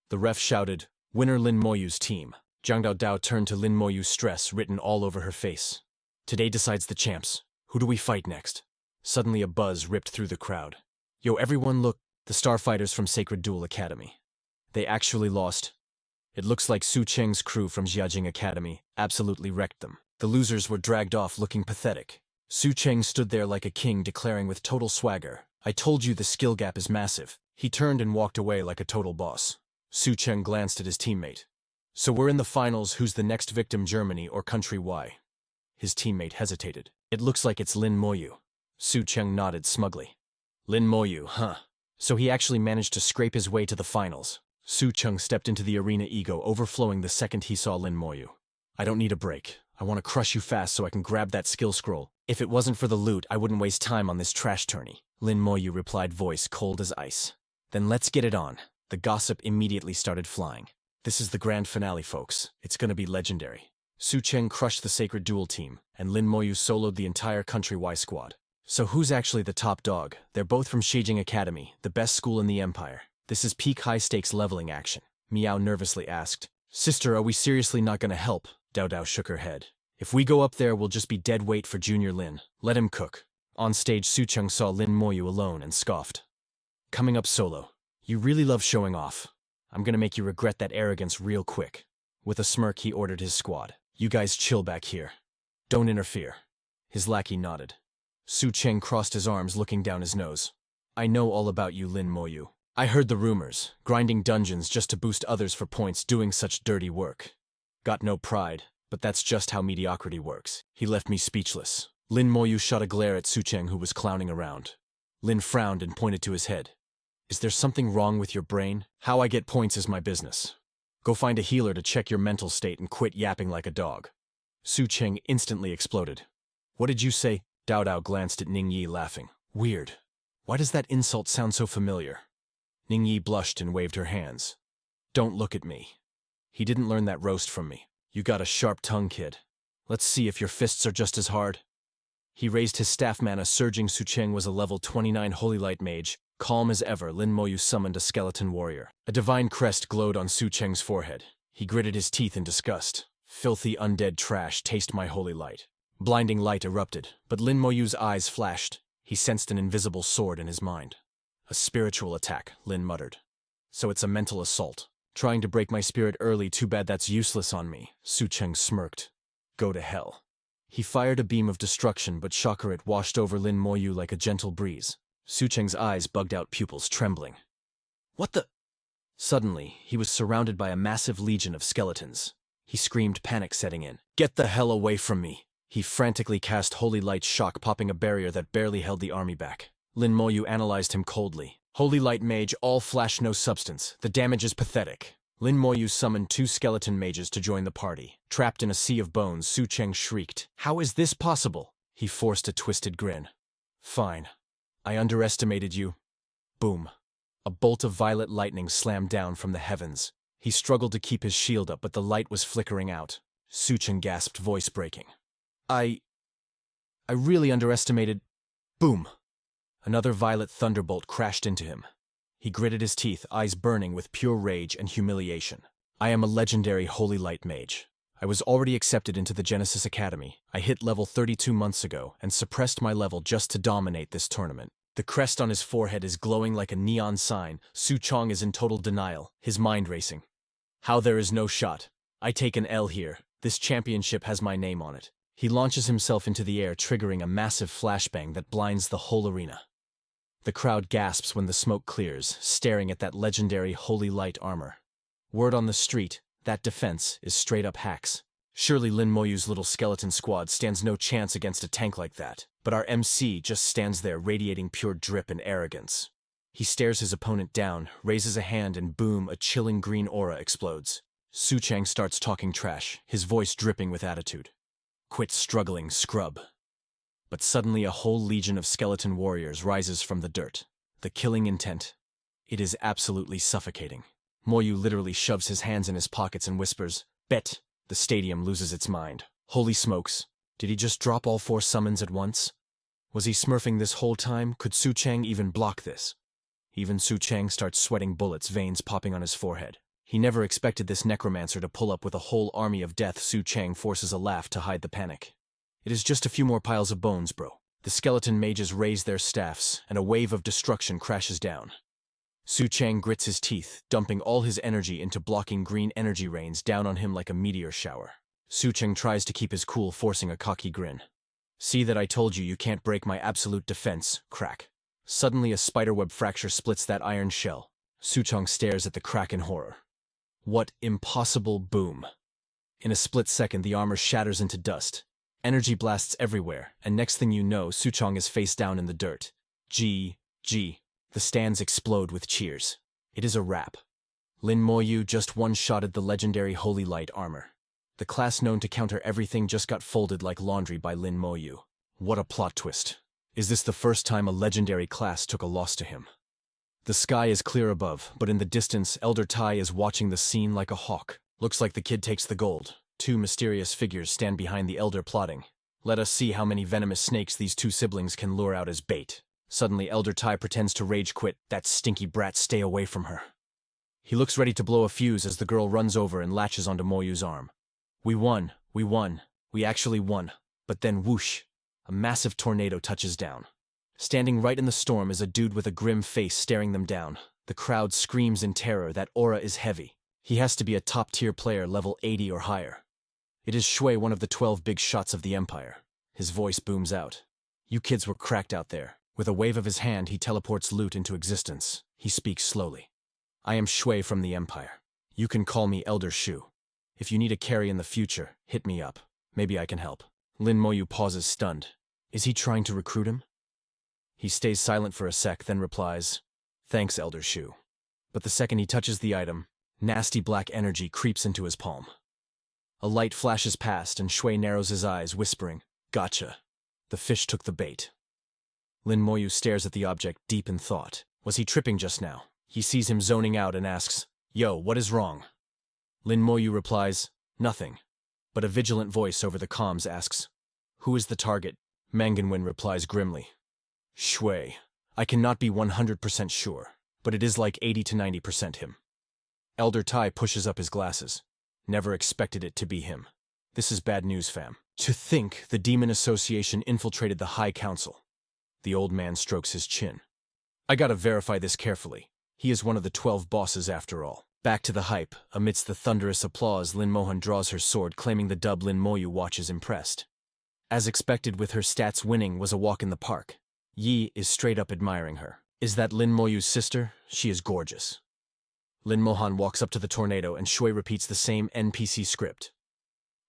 The ref shouted, winner Lin Moyu's team. Zhang Dao turned to Lin Moyu's stress written all over her face. Today decides the champs. Who do we fight next? Suddenly a buzz ripped through the crowd. Yo, everyone look, the starfighters from Sacred Duel Academy. They actually lost. It looks like Su Cheng's crew from Jiajing Academy absolutely wrecked them. The losers were dragged off looking pathetic. Su Cheng stood there like a king, declaring with total swagger, I told you the skill gap is massive. He turned and walked away like a total boss. Su Cheng glanced at his teammate. So we're in the finals. Who's the next victim, Germany or country Y? His teammate hesitated. It looks like it's Lin Moyu. Su Cheng nodded smugly. Lin Moyu, huh? So he actually managed to scrape his way to the finals. Su Cheng stepped into the arena, ego overflowing the second he saw Lin Moyu. I don't need a break. I want to crush you fast so I can grab that skill scroll. If it wasn't for the loot, I wouldn't waste time on this trash tourney. Lin Moyu replied, voice cold as ice. Then let's get it on. The gossip immediately started flying. This is the grand finale, folks. It's gonna be legendary. Su Cheng crushed the Sacred Duel team, and Lin Moyu soloed the entire Country Y squad. So who's actually the top dog? They're both from Shijing Academy, the best school in the empire. This is peak high-stakes leveling action. Miao nervously asked. Sister, are we seriously not gonna help? Dao Dao shook her head. If we go up there, we'll just be dead weight for Junior Lin. Let him cook. On stage, Su Cheng saw Lin Moyu alone and scoffed. Coming up solo. You really love showing off. I'm gonna make you regret that arrogance real quick. With a smirk, he ordered his squad. You guys chill back here. Don't interfere. His lackey nodded. Su Cheng crossed his arms, looking down his nose. I know all about you, Lin Moyu. I heard the rumors, grinding dungeons just to boost others for points, doing such dirty work. Got no pride, but that's just how mediocrity works. He left me speechless. Lin Moyu shot a glare at Su Cheng, who was clowning around. Lin frowned and pointed to his head. Is there something wrong with your brain? How I get points is my business. Go find a healer to check your mental state and quit yapping like a dog. Su Cheng instantly exploded. What did you say? Dao Dao glanced at Ning Yi, laughing. Weird. Why does that insult sound so familiar? Ning Yi blushed and waved her hands. Don't look at me. He didn't learn that roast from me. You got a sharp tongue, kid. Let's see if your fists are just as hard. He raised his staff mana, surging. Su Cheng was a level 29 Holy Light mage. Calm as ever, Lin Moyu summoned a skeleton warrior. A divine crest glowed on Su Cheng's forehead. He gritted his teeth in disgust. Filthy undead trash, taste my holy light. Blinding light erupted, but Lin Moyu's eyes flashed. He sensed an invisible sword in his mind. A spiritual attack, Lin muttered. So it's a mental assault. Trying to break my spirit early, too bad that's useless on me. Su Cheng smirked. Go to hell. He fired a beam of destruction, but shocker, it washed over Lin Moyu like a gentle breeze. Su Cheng's eyes bugged out, pupils trembling. What the? Suddenly, he was surrounded by a massive legion of skeletons. He screamed, panic setting in. Get the hell away from me! He frantically cast Holy Light Shock, popping a barrier that barely held the army back. Lin Moyu analyzed him coldly. Holy Light Mage, all flash, no substance. The damage is pathetic. Lin Moyu summoned 2 skeleton mages to join the party. Trapped in a sea of bones, Su Cheng shrieked. "How is this possible?" He forced a twisted grin. "Fine. I underestimated you." Boom. A bolt of violet lightning slammed down from the heavens. He struggled to keep his shield up, but the light was flickering out. Su Cheng gasped, voice breaking. I really underestimated." Boom. Another violet thunderbolt crashed into him. He gritted his teeth, eyes burning with pure rage and humiliation. "I am a legendary Holy Light Mage. I was already accepted into the Genesis Academy. I hit level 32 months ago and suppressed my level just to dominate this tournament." The crest on his forehead is glowing like a neon sign. Su Cheng is in total denial, his mind racing. "How there is no shot. I take an L here. This championship has my name on it." He launches himself into the air, triggering a massive flashbang that blinds the whole arena. The crowd gasps when the smoke clears, staring at that legendary Holy Light armor. Word on the street, that defense is straight up hacks. Surely Lin Moyu's little skeleton squad stands no chance against a tank like that, but our MC just stands there radiating pure drip and arrogance. He stares his opponent down, raises a hand, and boom, a chilling green aura explodes. Su Cheng starts talking trash, his voice dripping with attitude. "Quit struggling, scrub." But suddenly a whole legion of skeleton warriors rises from the dirt. The killing intent. It is absolutely suffocating. Moyu literally shoves his hands in his pockets and whispers, "Bet." The stadium loses its mind. Holy smokes. Did he just drop all 4 summons at once? Was he smurfing this whole time? Could Su Cheng even block this? Even Su Cheng starts sweating bullets, veins popping on his forehead. He never expected this necromancer to pull up with a whole army of death. Su Cheng forces a laugh to hide the panic. "It is just a few more piles of bones, bro." The skeleton mages raise their staffs, and a wave of destruction crashes down. Su Cheng grits his teeth, dumping all his energy into blocking green energy rains down on him like a meteor shower. Su Cheng tries to keep his cool, forcing a cocky grin. "See that I told you can't break my absolute defense." Crack. Suddenly a spiderweb fracture splits that iron shell. Su Cheng stares at the crack in horror. What impossible boom. In a split second, the armor shatters into dust. Energy blasts everywhere, and next thing you know, Su Cheng is face down in the dirt. G. The stands explode with cheers. It is a wrap. Lin Moyu just one-shotted the legendary Holy Light armor. The class known to counter everything just got folded like laundry by Lin Moyu. What a plot twist. Is this the first time a legendary class took a loss to him? The sky is clear above, but in the distance, Elder Tai is watching the scene like a hawk. Looks like the kid takes the gold. 2 mysterious figures stand behind the elder plotting. Let us see how many venomous snakes these 2 siblings can lure out as bait. Suddenly, Elder Tai pretends to rage quit. "That stinky brat, stay away from her." He looks ready to blow a fuse as the girl runs over and latches onto Moyu's arm. We won. We actually won." But then whoosh, a massive tornado touches down. Standing right in the storm is a dude with a grim face staring them down. The crowd screams in terror. That aura is heavy. He has to be a top-tier player, level 80 or higher. It is Shui, one of the 12 big shots of the Empire. His voice booms out. "You kids were cracked out there." With a wave of his hand, he teleports loot into existence. He speaks slowly. "I am Shui from the Empire. You can call me Elder Shu. If you need a carry in the future, hit me up. Maybe I can help." Lin Moyu pauses, stunned. Is he trying to recruit him? He stays silent for a sec, then replies, "Thanks, Elder Shu." But the second he touches the item, nasty black energy creeps into his palm. A light flashes past, and Shui narrows his eyes, whispering, "Gotcha." The fish took the bait. Lin Moyu stares at the object, deep in thought. Was he tripping just now? He sees him zoning out and asks, "Yo, what is wrong?" Lin Moyu replies, "Nothing." But a vigilant voice over the comms asks, "Who is the target?" Manganwin replies grimly, "Shui. I cannot be 100% sure, but it is like 80 to 90% him." Elder Tai pushes up his glasses. Never expected it to be him. This is bad news, fam. To think the Demon Association infiltrated the High Council. The old man strokes his chin. I gotta verify this carefully. He is one of the 12 bosses after all. Back to the hype. Amidst the thunderous applause, Lin Mohan draws her sword, claiming the dub. Lin Moyu watches impressed. As expected, with her stats winning was a walk in the park. Yi is straight up admiring her. Is that Lin Moyu's sister? She is gorgeous. Lin Mohan walks up to the tornado and Shui repeats the same NPC script.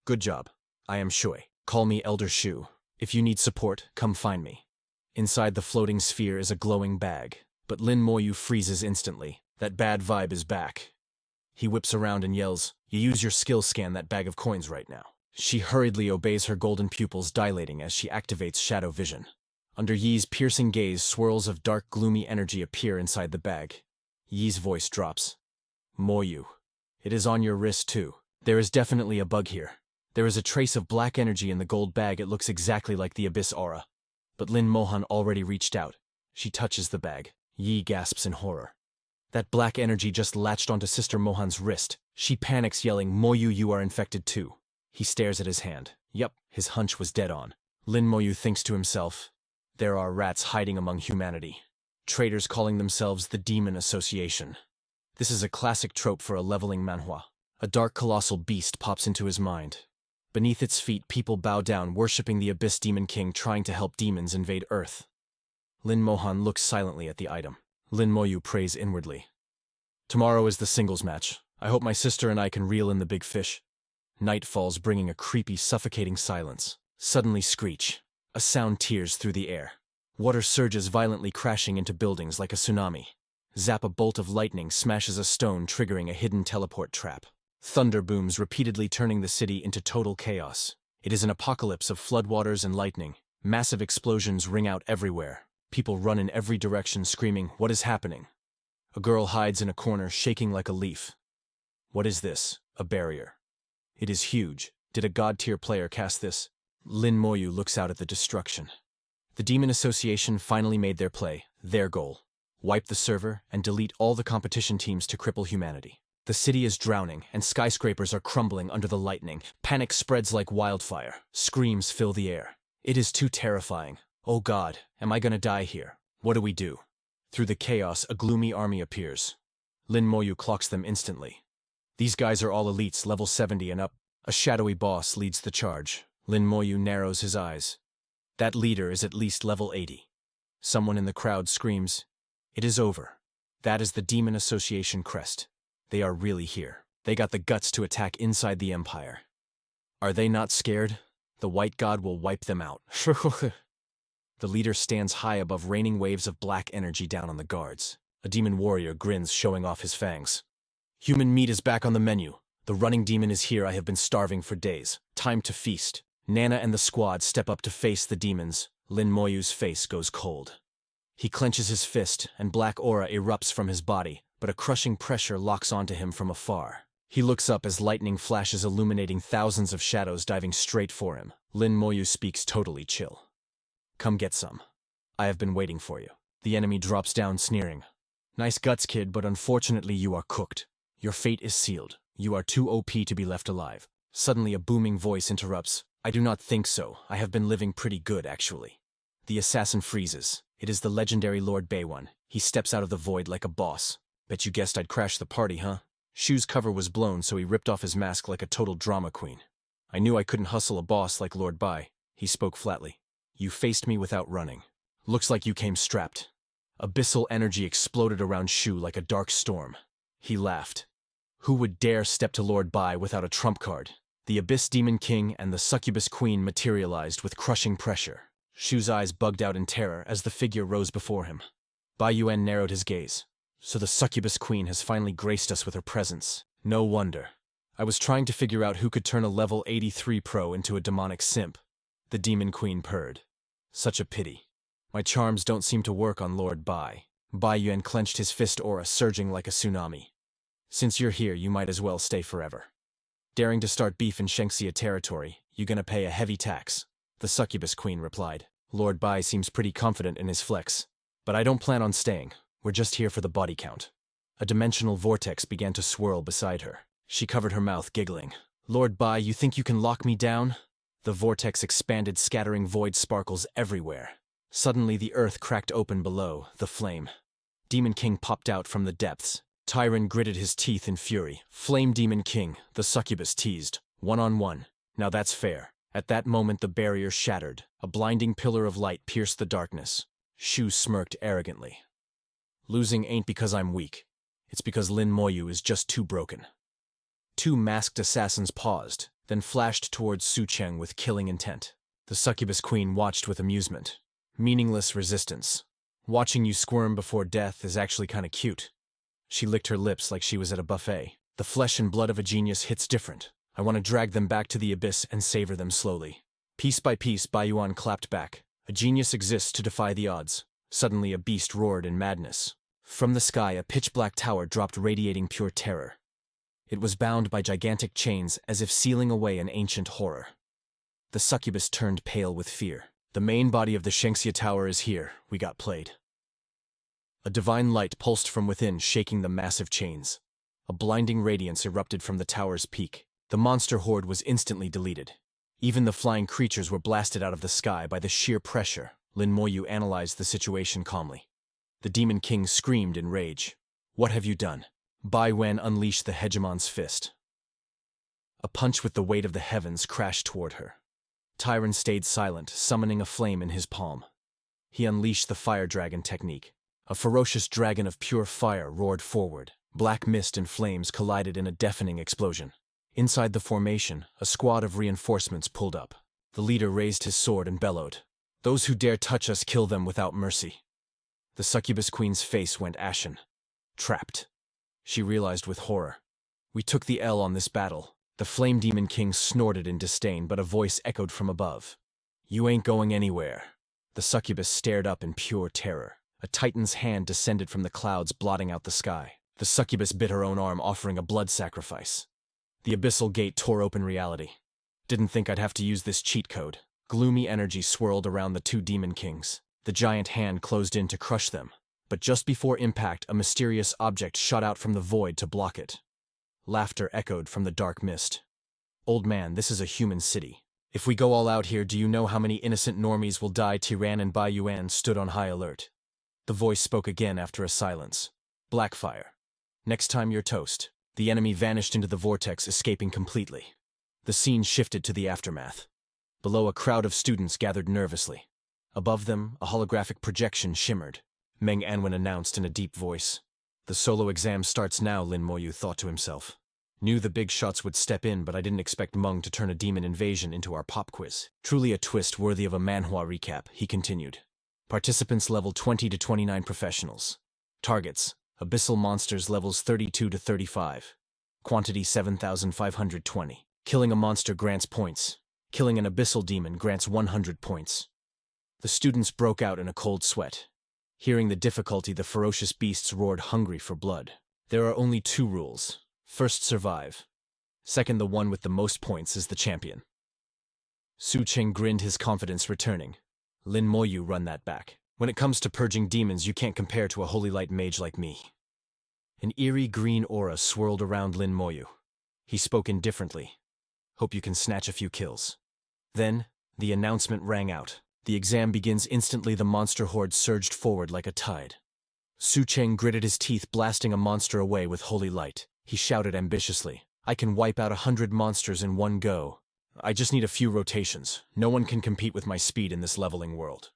Good job. I am Shui. Call me Elder Shu. If you need support, come find me. Inside the floating sphere is a glowing bag, but Lin Moyu freezes instantly. That bad vibe is back. He whips around and yells, "You use your skill scan that bag of coins right now." She hurriedly obeys, her golden pupils dilating as she activates shadow vision. Under Yi's piercing gaze, swirls of dark, gloomy energy appear inside the bag. Yi's voice drops. "Moyu. It is on your wrist too. There is definitely a bug here. There is a trace of black energy in the gold bag. It looks exactly like the Abyss aura." But Lin Mohan already reached out. She touches the bag. Yi gasps in horror. That black energy just latched onto Sister Mohan's wrist. She panics, yelling, "Moyu, you are infected too." He stares at his hand. Yup, his hunch was dead on. Lin Moyu thinks to himself, there are rats hiding among humanity. Traitors calling themselves the Demon Association. This is a classic trope for a leveling manhwa. A dark colossal beast pops into his mind. Beneath its feet, people bow down, worshipping the Abyss Demon King, trying to help demons invade Earth. Lin Mohan looks silently at the item. Lin Moyu prays inwardly. "Tomorrow is the singles match. I hope my sister and I can reel in the big fish." Night falls, bringing a creepy, suffocating silence. Suddenly screech. A sound tears through the air. Water surges violently, crashing into buildings like a tsunami. Zap, a bolt of lightning smashes a stone, triggering a hidden teleport trap. Thunder booms, repeatedly turning the city into total chaos. It is an apocalypse of floodwaters and lightning. Massive explosions ring out everywhere. People run in every direction, screaming, "What is happening?" A girl hides in a corner, shaking like a leaf. What is this? A barrier. It is huge. Did a god-tier player cast this? Lin Moyu looks out at the destruction. The Demon Association finally made their play, their goal. Wipe the server and delete all the competition teams to cripple humanity. The city is drowning, and skyscrapers are crumbling under the lightning. Panic spreads like wildfire. Screams fill the air. It is too terrifying. Oh God, am I gonna die here? What do we do? Through the chaos, a gloomy army appears. Lin Moyu clocks them instantly. These guys are all elites, level 70 and up. A shadowy boss leads the charge. Lin Moyu narrows his eyes. That leader is at least level 80. Someone in the crowd screams, "It is over." That is the Demon Association crest. They are really here. They got the guts to attack inside the Empire. Are they not scared? The White God will wipe them out. The leader stands high above, raining waves of black energy down on the guards. A demon warrior grins, showing off his fangs. "Human meat is back on the menu. The running demon is here. I have been starving for days. Time to feast." Nana and the squad step up to face the demons. Lin Moyu's face goes cold. He clenches his fist, and black aura erupts from his body, but a crushing pressure locks onto him from afar. He looks up as lightning flashes, illuminating thousands of shadows diving straight for him. Lin Moyu speaks totally chill. "Come get some. I have been waiting for you." The enemy drops down, sneering. "Nice guts, kid, but unfortunately you are cooked. Your fate is sealed. You are too OP to be left alive." Suddenly a booming voice interrupts. "I do not think so. I have been living pretty good, actually." The assassin freezes. It is the legendary Lord Baewon. He steps out of the void like a boss. "Bet you guessed I'd crash the party, huh?" Shu's cover was blown, so he ripped off his mask like a total drama queen. "I knew I couldn't hustle a boss like Lord Bai." He spoke flatly. "You faced me without running. Looks like you came strapped." Abyssal energy exploded around Shu like a dark storm. He laughed. Who would dare step to Lord Bai without a trump card? The Abyss Demon King and the Succubus Queen materialized with crushing pressure. Shu's eyes bugged out in terror as the figure rose before him. Bai Yuan narrowed his gaze. So the Succubus Queen has finally graced us with her presence. No wonder. I was trying to figure out who could turn a level 83 pro into a demonic simp. The Demon Queen purred. Such a pity. My charms don't seem to work on Lord Bai. Bai Yuan clenched his fist, aura surging like a tsunami. Since you're here, you might as well stay forever. Daring to start beef in Shengxia territory, you gonna pay a heavy tax. The Succubus Queen replied. Lord Bai seems pretty confident in his flex. But I don't plan on staying. We're just here for the body count. A dimensional vortex began to swirl beside her. She covered her mouth, giggling. Lord Bai, you think you can lock me down? The vortex expanded, scattering void sparkles everywhere. Suddenly the earth cracked open below, the flame. Demon King popped out from the depths. Tyron gritted his teeth in fury. Flame Demon King, the succubus teased. One-on-one. Now that's fair. At that moment the barrier shattered. A blinding pillar of light pierced the darkness. Shu smirked arrogantly. Losing ain't because I'm weak. It's because Lin Moyu is just too broken. Two masked assassins paused, then flashed towards Su Cheng with killing intent. The Succubus Queen watched with amusement. Meaningless resistance. Watching you squirm before death is actually kinda cute. She licked her lips like she was at a buffet. The flesh and blood of a genius hits different. I want to drag them back to the abyss and savor them slowly. Piece by piece, Baiyuan clapped back. A genius exists to defy the odds. Suddenly a beast roared in madness. From the sky, a pitch-black tower dropped, radiating pure terror. It was bound by gigantic chains, as if sealing away an ancient horror. The succubus turned pale with fear. The main body of the Shengxia Tower is here. We got played. A divine light pulsed from within, shaking the massive chains. A blinding radiance erupted from the tower's peak. The monster horde was instantly deleted. Even the flying creatures were blasted out of the sky by the sheer pressure. Lin Moyu analyzed the situation calmly. The Demon King screamed in rage. What have you done? Bai Wen unleashed the hegemon's fist. A punch with the weight of the heavens crashed toward her. Tyron stayed silent, summoning a flame in his palm. He unleashed the fire dragon technique. A ferocious dragon of pure fire roared forward. Black mist and flames collided in a deafening explosion. Inside the formation, a squad of reinforcements pulled up. The leader raised his sword and bellowed. Those who dare touch us, kill them without mercy. The succubus queen's face went ashen. Trapped. She realized with horror. We took the L on this battle. The Flame Demon King snorted in disdain, but a voice echoed from above. You ain't going anywhere. The succubus stared up in pure terror. A titan's hand descended from the clouds, blotting out the sky. The succubus bit her own arm, offering a blood sacrifice. The abyssal gate tore open reality. Didn't think I'd have to use this cheat code. Gloomy energy swirled around the two demon kings. The giant hand closed in to crush them. But just before impact, a mysterious object shot out from the void to block it. Laughter echoed from the dark mist. Old man, this is a human city. If we go all out here, do you know how many innocent normies will die? Tiran and Bai Yuan stood on high alert. The voice spoke again after a silence. Blackfire. Next time you're toast. The enemy vanished into the vortex, escaping completely. The scene shifted to the aftermath. Below, a crowd of students gathered nervously. Above them, a holographic projection shimmered. Meng Anwen announced in a deep voice. The solo exam starts now, Lin Moyu thought to himself. Knew the big shots would step in, but I didn't expect Meng to turn a demon invasion into our pop quiz. Truly a twist worthy of a manhwa recap, he continued. Participants level 20 to 29 professionals. Targets: abyssal monsters levels 32 to 35. Quantity 7,520. Killing a monster grants points. Killing an abyssal demon grants 100 points. The students broke out in a cold sweat. Hearing the difficulty, the ferocious beasts roared, hungry for blood. There are only two rules. First, survive. Second, the one with the most points is the champion. Su Cheng grinned, his confidence returning. Lin Moyu run that back. When it comes to purging demons, you can't compare to a holy light mage like me. An eerie green aura swirled around Lin Moyu. He spoke indifferently. Hope you can snatch a few kills. Then, the announcement rang out. The exam begins instantly. The monster horde surged forward like a tide. Su Cheng gritted his teeth, blasting a monster away with holy light. He shouted ambitiously, I can wipe out 100 monsters in one go. I just need a few rotations. No one can compete with my speed in this leveling world.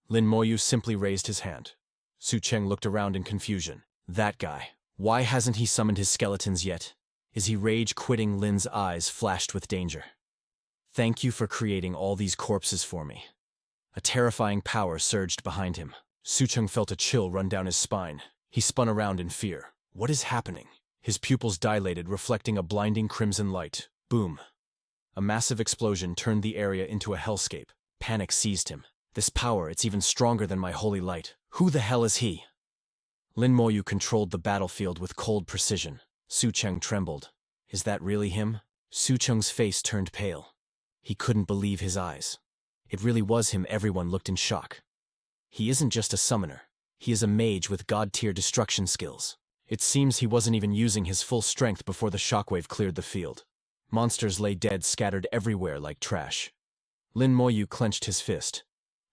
Lin Moyu simply raised his hand. Su Cheng looked around in confusion. That guy. Why hasn't he summoned his skeletons yet? Is he rage-quitting? Lin's eyes flashed with danger. Thank you for creating all these corpses for me. A terrifying power surged behind him. Su Cheng felt a chill run down his spine. He spun around in fear. What is happening? His pupils dilated, reflecting a blinding crimson light. Boom. A massive explosion turned the area into a hellscape. Panic seized him. This power, it's even stronger than my holy light. Who the hell is he? Lin Moyu controlled the battlefield with cold precision. Su Cheng trembled. Is that really him? Su Cheng's face turned pale. He couldn't believe his eyes. It really was him. Everyone looked in shock. He isn't just a summoner. He is a mage with god-tier destruction skills. It seems he wasn't even using his full strength before the shockwave cleared the field. Monsters lay dead, scattered everywhere like trash. Lin Moyu clenched his fist.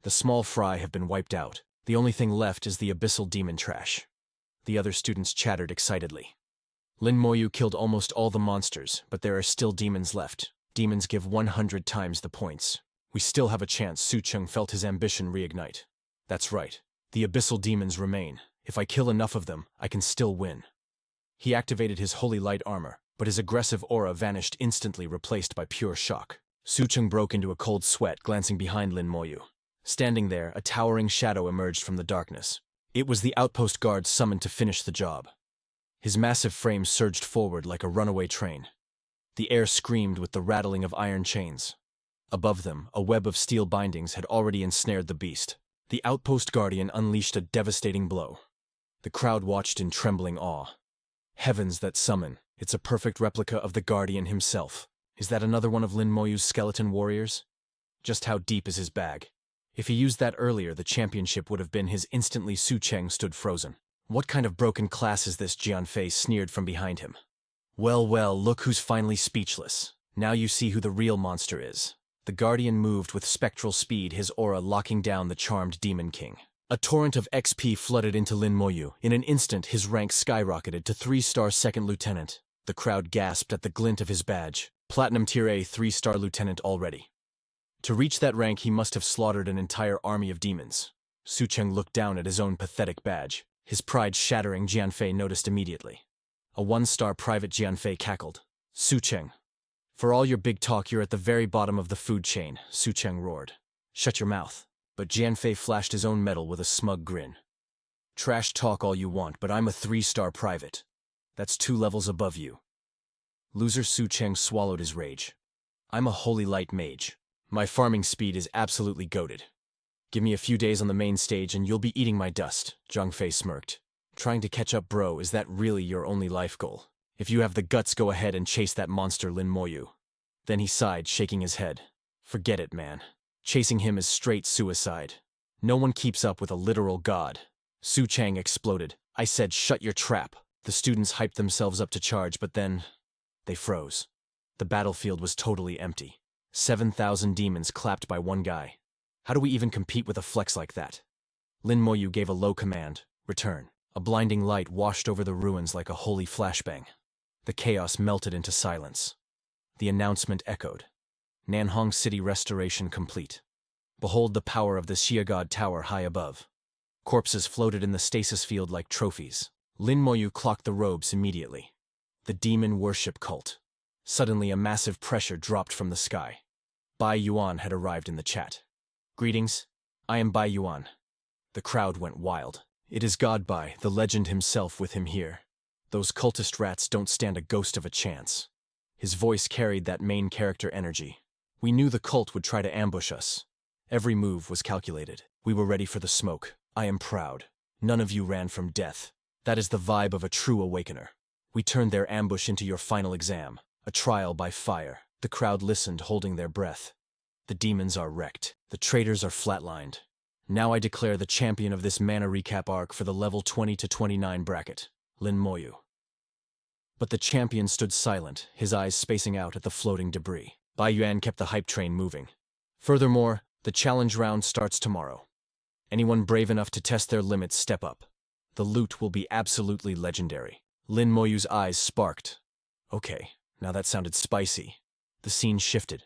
The small fry have been wiped out. The only thing left is the abyssal demon trash. The other students chattered excitedly. Lin Moyu killed almost all the monsters, but there are still demons left. Demons give 100 times the points. We still have a chance. Su Cheng felt his ambition reignite. That's right. The abyssal demons remain. If I kill enough of them, I can still win. He activated his holy light armor, but his aggressive aura vanished instantly, replaced by pure shock. Su Cheng broke into a cold sweat, glancing behind Lin Moyu. Standing there, a towering shadow emerged from the darkness. It was the outpost guard summoned to finish the job. His massive frame surged forward like a runaway train. The air screamed with the rattling of iron chains. Above them, a web of steel bindings had already ensnared the beast. The outpost guardian unleashed a devastating blow. The crowd watched in trembling awe. Heavens that summon! It's a perfect replica of the guardian himself. Is that another one of Lin Moyu's skeleton warriors? Just how deep is his bag? If he used that earlier, the championship would have been his. Instantly Su Cheng stood frozen. What kind of broken class is this? Jianfei sneered from behind him. Well, look who's finally speechless. Now you see who the real monster is. The guardian moved with spectral speed, his aura locking down the charmed Demon King. A torrent of XP flooded into Lin Moyu. In an instant, his rank skyrocketed to 3-star second lieutenant. The crowd gasped at the glint of his badge. Platinum Tier A 3-star lieutenant already. To reach that rank, he must have slaughtered an entire army of demons. Su Cheng looked down at his own pathetic badge. His pride shattering, Jianfei noticed immediately. A 1-star private. Jianfei cackled. Su Cheng. For all your big talk, you're at the very bottom of the food chain, Su Cheng roared. Shut your mouth. But Jianfei flashed his own medal with a smug grin. Trash talk all you want, but I'm a 3-star private. That's 2 levels above you. Loser. Su Cheng swallowed his rage. I'm a holy light mage. My farming speed is absolutely goated. Give me a few days on the main stage and you'll be eating my dust, Zhang Fei smirked. Trying to catch up, bro, is that really your only life goal? If you have the guts, go ahead and chase that monster Lin Moyu. Then he sighed, shaking his head. Forget it, man. Chasing him is straight suicide. No one keeps up with a literal god. Su Cheng exploded. I said shut your trap. The students hyped themselves up to charge, but then they froze. The battlefield was totally empty. 7,000 demons clapped by one guy. How do we even compete with a flex like that? Lin Moyu gave a low command. Return. A blinding light washed over the ruins like a holy flashbang. The chaos melted into silence. The announcement echoed. Nanhong City restoration complete. Behold the power of the Xiagod Tower high above. Corpses floated in the stasis field like trophies. Lin Moyu clocked the robes immediately. The demon worship cult. Suddenly a massive pressure dropped from the sky. Bai Yuan had arrived in the chat. Greetings. I am Bai Yuan. The crowd went wild. It is God Bai, the legend himself, with him here. Those cultist rats don't stand a ghost of a chance. His voice carried that main character energy. We knew the cult would try to ambush us. Every move was calculated. We were ready for the smoke. I am proud. None of you ran from death. That is the vibe of a true awakener. We turned their ambush into your final exam, a trial by fire. The crowd listened, holding their breath. The demons are wrecked. The traitors are flatlined. Now I declare the champion of this mana recap arc for the level 20 to 29 bracket, Lin Moyu. But the champion stood silent, his eyes spacing out at the floating debris. Bai Yuan kept the hype train moving. Furthermore, the challenge round starts tomorrow. Anyone brave enough to test their limits, step up. The loot will be absolutely legendary. Lin Moyu's eyes sparked. Okay, now that sounded spicy. The scene shifted.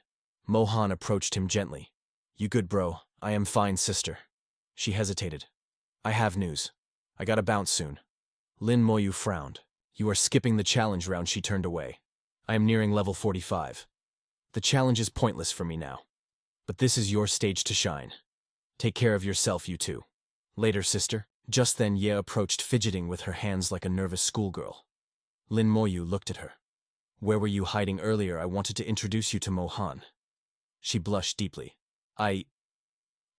Mohan approached him gently. You good, bro? I am fine, sister. She hesitated. I have news. I gotta bounce soon. Lin Moyu frowned. You are skipping the challenge round. She turned away. I am nearing level 45. The challenge is pointless for me now. But this is your stage to shine. Take care of yourself, you two. Later, sister. Just then Ye approached, fidgeting with her hands like a nervous schoolgirl. Lin Moyu looked at her. Where were you hiding earlier? I wanted to introduce you to Mohan. She blushed deeply. I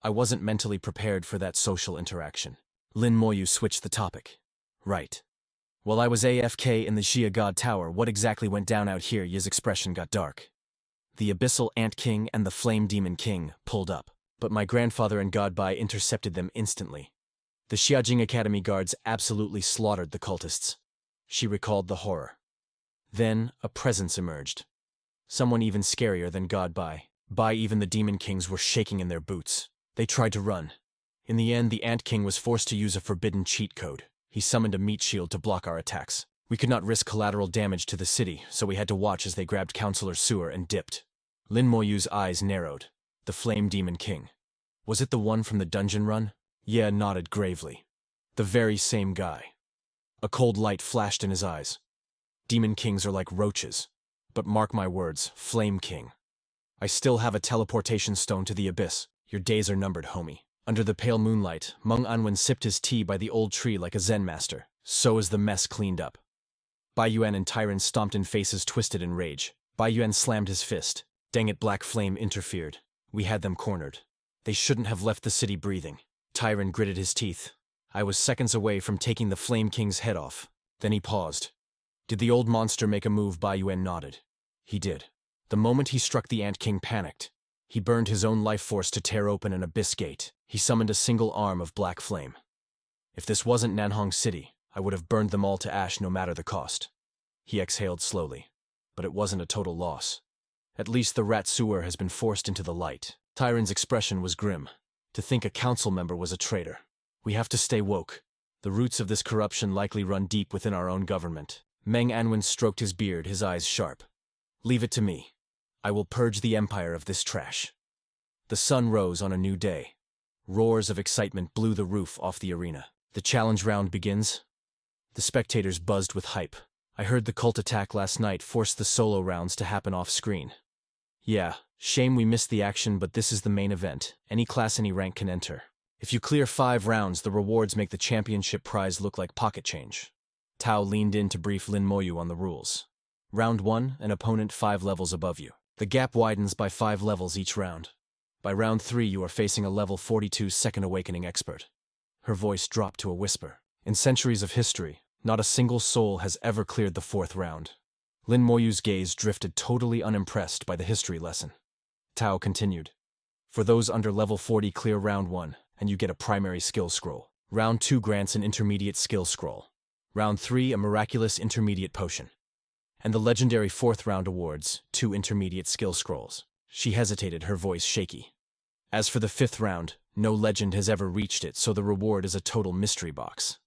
wasn't mentally prepared for that social interaction. Lin Moyu switched the topic. Right. While I was AFK in the Xiagod Tower, what exactly went down out here? Ye's expression got dark. The Abyssal Ant King and the Flame Demon King pulled up, but my grandfather and Godbai intercepted them instantly. The Xiajing Academy guards absolutely slaughtered the cultists. She recalled the horror. Then, a presence emerged. Someone even scarier than Godbai. By even the Demon Kings were shaking in their boots. They tried to run. In the end, the Ant King was forced to use a forbidden cheat code. He summoned a meat shield to block our attacks. We could not risk collateral damage to the city, so we had to watch as they grabbed Counselor Sewer and dipped. Lin Moyu's eyes narrowed. The Flame Demon King. Was it the one from the dungeon run? Ye nodded gravely. The very same guy. A cold light flashed in his eyes. Demon Kings are like roaches. But mark my words, Flame King. I still have a teleportation stone to the abyss. Your days are numbered, homie. Under the pale moonlight, Meng Anwen sipped his tea by the old tree like a Zen master. So is the mess cleaned up. Bai Yuan and Tyron stomped in faces twisted in rage. Bai Yuan slammed his fist. Dang it, Black Flame interfered. We had them cornered. They shouldn't have left the city breathing. Tyron gritted his teeth. I was seconds away from taking the Flame King's head off. Then he paused. Did the old monster make a move? Bai Yuan nodded. He did. The moment he struck, the Ant King panicked. He burned his own life force to tear open an abyss gate. He summoned a single arm of black flame. If this wasn't Nanhong City, I would have burned them all to ash no matter the cost. He exhaled slowly. But it wasn't a total loss. At least the rat sewer has been forced into the light. Tyron's expression was grim. To think a council member was a traitor. We have to stay woke. The roots of this corruption likely run deep within our own government. Meng Anwen stroked his beard, his eyes sharp. Leave it to me. I will purge the empire of this trash. The sun rose on a new day. Roars of excitement blew the roof off the arena. The challenge round begins. The spectators buzzed with hype. I heard the cult attack last night forced the solo rounds to happen off-screen. Yeah, shame we missed the action, but this is the main event. Any class, any rank can enter. If you clear 5 rounds, the rewards make the championship prize look like pocket change. Tao leaned in to brief Lin Moyu on the rules. Round 1, an opponent 5 levels above you. The gap widens by 5 levels each round. By round 3, you are facing a level 42 Second Awakening expert. Her voice dropped to a whisper. In centuries of history, not a single soul has ever cleared the 4th round. Lin Moyu's gaze drifted, totally unimpressed by the history lesson. Tao continued. For those under level 40, clear round 1, and you get a primary skill scroll. Round 2 grants an intermediate skill scroll. Round 3, a miraculous intermediate potion. And the legendary 4th round awards 2 intermediate skill scrolls. She hesitated, her voice shaky. As for the 5th round, no legend has ever reached it, so the reward is a total mystery box.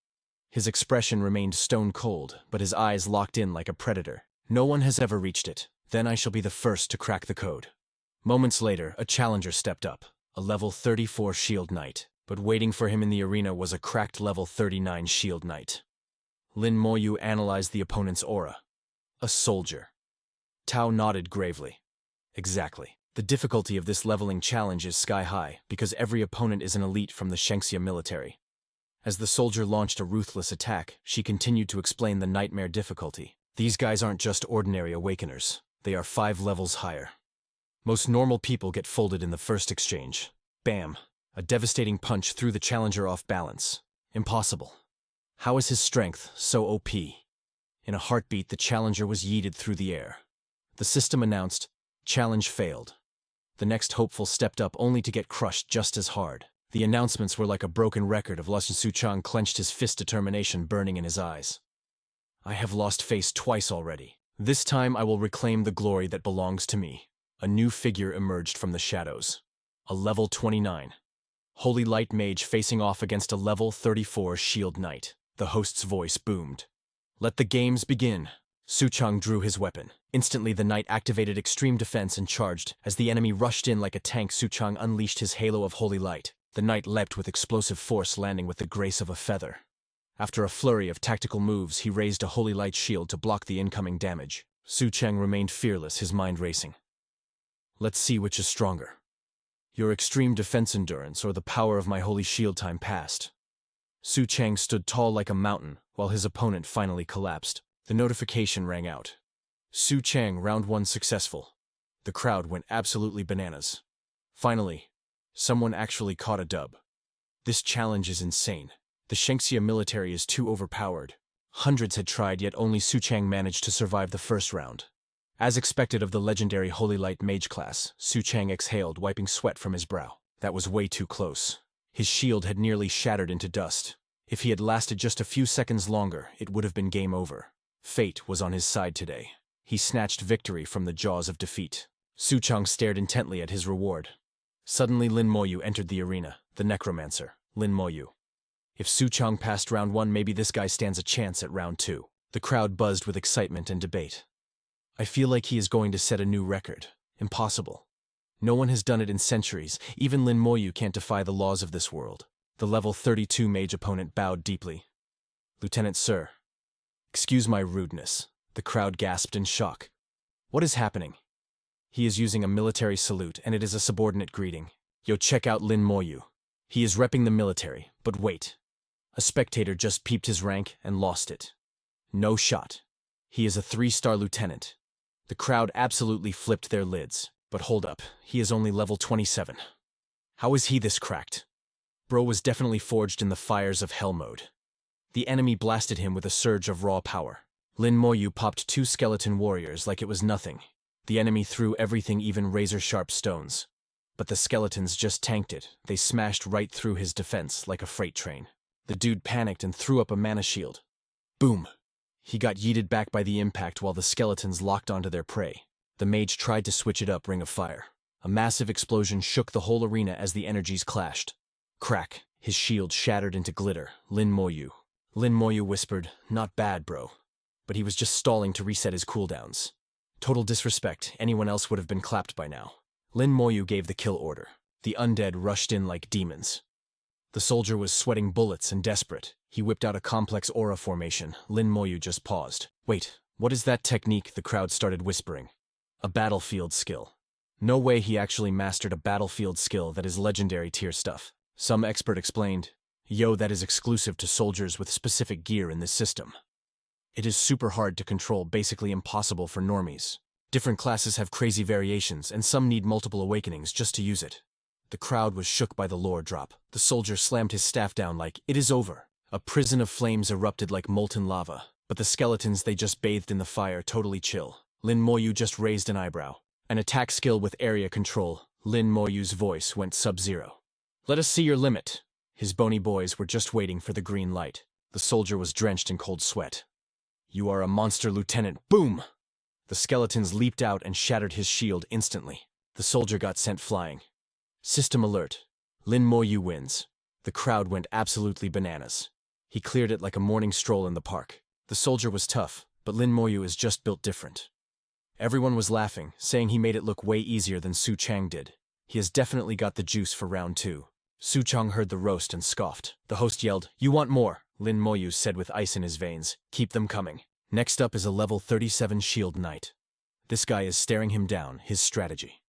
His expression remained stone cold, but his eyes locked in like a predator. No one has ever reached it. Then I shall be the first to crack the code. Moments later, a challenger stepped up, a level 34 Shield Knight, but waiting for him in the arena was a cracked level 39 Shield Knight. Lin Moyu analyzed the opponent's aura. A soldier. Tao nodded gravely. Exactly. The difficulty of this leveling challenge is sky high, because every opponent is an elite from the Shengxia military. As the soldier launched a ruthless attack, she continued to explain the nightmare difficulty. These guys aren't just ordinary awakeners. They are 5 levels higher. Most normal people get folded in the first exchange. Bam! A devastating punch threw the challenger off balance. Impossible. How is his strength so OP? In a heartbeat, the challenger was yeeted through the air. The system announced, challenge failed. The next hopeful stepped up only to get crushed just as hard. The announcements were like a broken record of Lucian Suchang clenched his fist, determination burning in his eyes. I have lost face twice already. This time I will reclaim the glory that belongs to me. A new figure emerged from the shadows. A level 29. Holy Light Mage facing off against a level 34 Shield Knight. The host's voice boomed. Let the games begin. Suchang drew his weapon. Instantly the knight activated extreme defense and charged. As the enemy rushed in like a tank, Suchang unleashed his halo of holy light. The knight leapt with explosive force, landing with the grace of a feather. After a flurry of tactical moves, he raised a holy light shield to block the incoming damage. Suchang remained fearless, his mind racing. Let's see which is stronger. Your extreme defense endurance or the power of my holy shield. Time passed. Suchang stood tall like a mountain, while his opponent finally collapsed. The notification rang out. Suchang, round 1 successful. The crowd went absolutely bananas. Finally, someone actually caught a dub. This challenge is insane. The Shengxia military is too overpowered. Hundreds had tried, yet only Suchang managed to survive the first round. As expected of the legendary Holy Light Mage class, Suchang exhaled, wiping sweat from his brow. That was way too close. His shield had nearly shattered into dust. If he had lasted just a few seconds longer, it would have been game over. Fate was on his side today. He snatched victory from the jaws of defeat. Suchang stared intently at his reward. Suddenly Lin Moyu entered the arena, the necromancer, Lin Moyu. If Suchang passed round 1, maybe this guy stands a chance at round 2. The crowd buzzed with excitement and debate. I feel like he is going to set a new record. Impossible. No one has done it in centuries. Even Lin Moyu can't defy the laws of this world. The level 32 mage opponent bowed deeply. Lieutenant Sir. Excuse my rudeness. The crowd gasped in shock. What is happening? He is using a military salute, and it is a subordinate greeting. Yo, check out Lin Moyu. He is repping the military, but wait. A spectator just peeped his rank and lost it. No shot. He is a 3-star lieutenant. The crowd absolutely flipped their lids. But hold up, he is only level 27. How is he this cracked? Bro was definitely forged in the fires of hell mode. The enemy blasted him with a surge of raw power. Lin Moyu popped 2 skeleton warriors like it was nothing. The enemy threw everything, even razor-sharp stones. But the skeletons just tanked it. They smashed right through his defense like a freight train. The dude panicked and threw up a mana shield. Boom! He got yeeted back by the impact while the skeletons locked onto their prey. The mage tried to switch it up, Ring of Fire. A massive explosion shook the whole arena as the energies clashed. Crack! His shield shattered into glitter. Lin Moyu whispered, "Not bad, bro." But he was just stalling to reset his cooldowns. Total disrespect, anyone else would have been clapped by now. Lin Moyu gave the kill order. The undead rushed in like demons. The soldier was sweating bullets and desperate. He whipped out a complex aura formation. Lin Moyu just paused. "Wait, what is that technique?" the crowd started whispering. "A battlefield skill." No way he actually mastered a battlefield skill that is legendary tier stuff. Some expert explained, "Yo, that is exclusive to soldiers with specific gear in this system. It is super hard to control, basically impossible for normies. Different classes have crazy variations, and some need multiple awakenings just to use it." The crowd was shook by the lore drop. The soldier slammed his staff down like, "It is over." A prison of flames erupted like molten lava, but the skeletons, they just bathed in the fire, totally chill. Lin Moyu just raised an eyebrow. An attack skill with area control. Lin Moyu's voice went sub-zero. "Let us see your limit." His bony boys were just waiting for the green light. The soldier was drenched in cold sweat. "You are a monster, Lieutenant." Boom! The skeletons leaped out and shattered his shield instantly. The soldier got sent flying. System alert. Lin Moyu wins. The crowd went absolutely bananas. He cleared it like a morning stroll in the park. The soldier was tough, but Lin Moyu is just built different. Everyone was laughing, saying he made it look way easier than Su Chang did. He has definitely got the juice for round 2. Su Chang heard the roast and scoffed. The host yelled, "You want more?" Lin Moyu said with ice in his veins, "Keep them coming." Next up is a level 37 shield knight. This guy is staring him down. His strategy: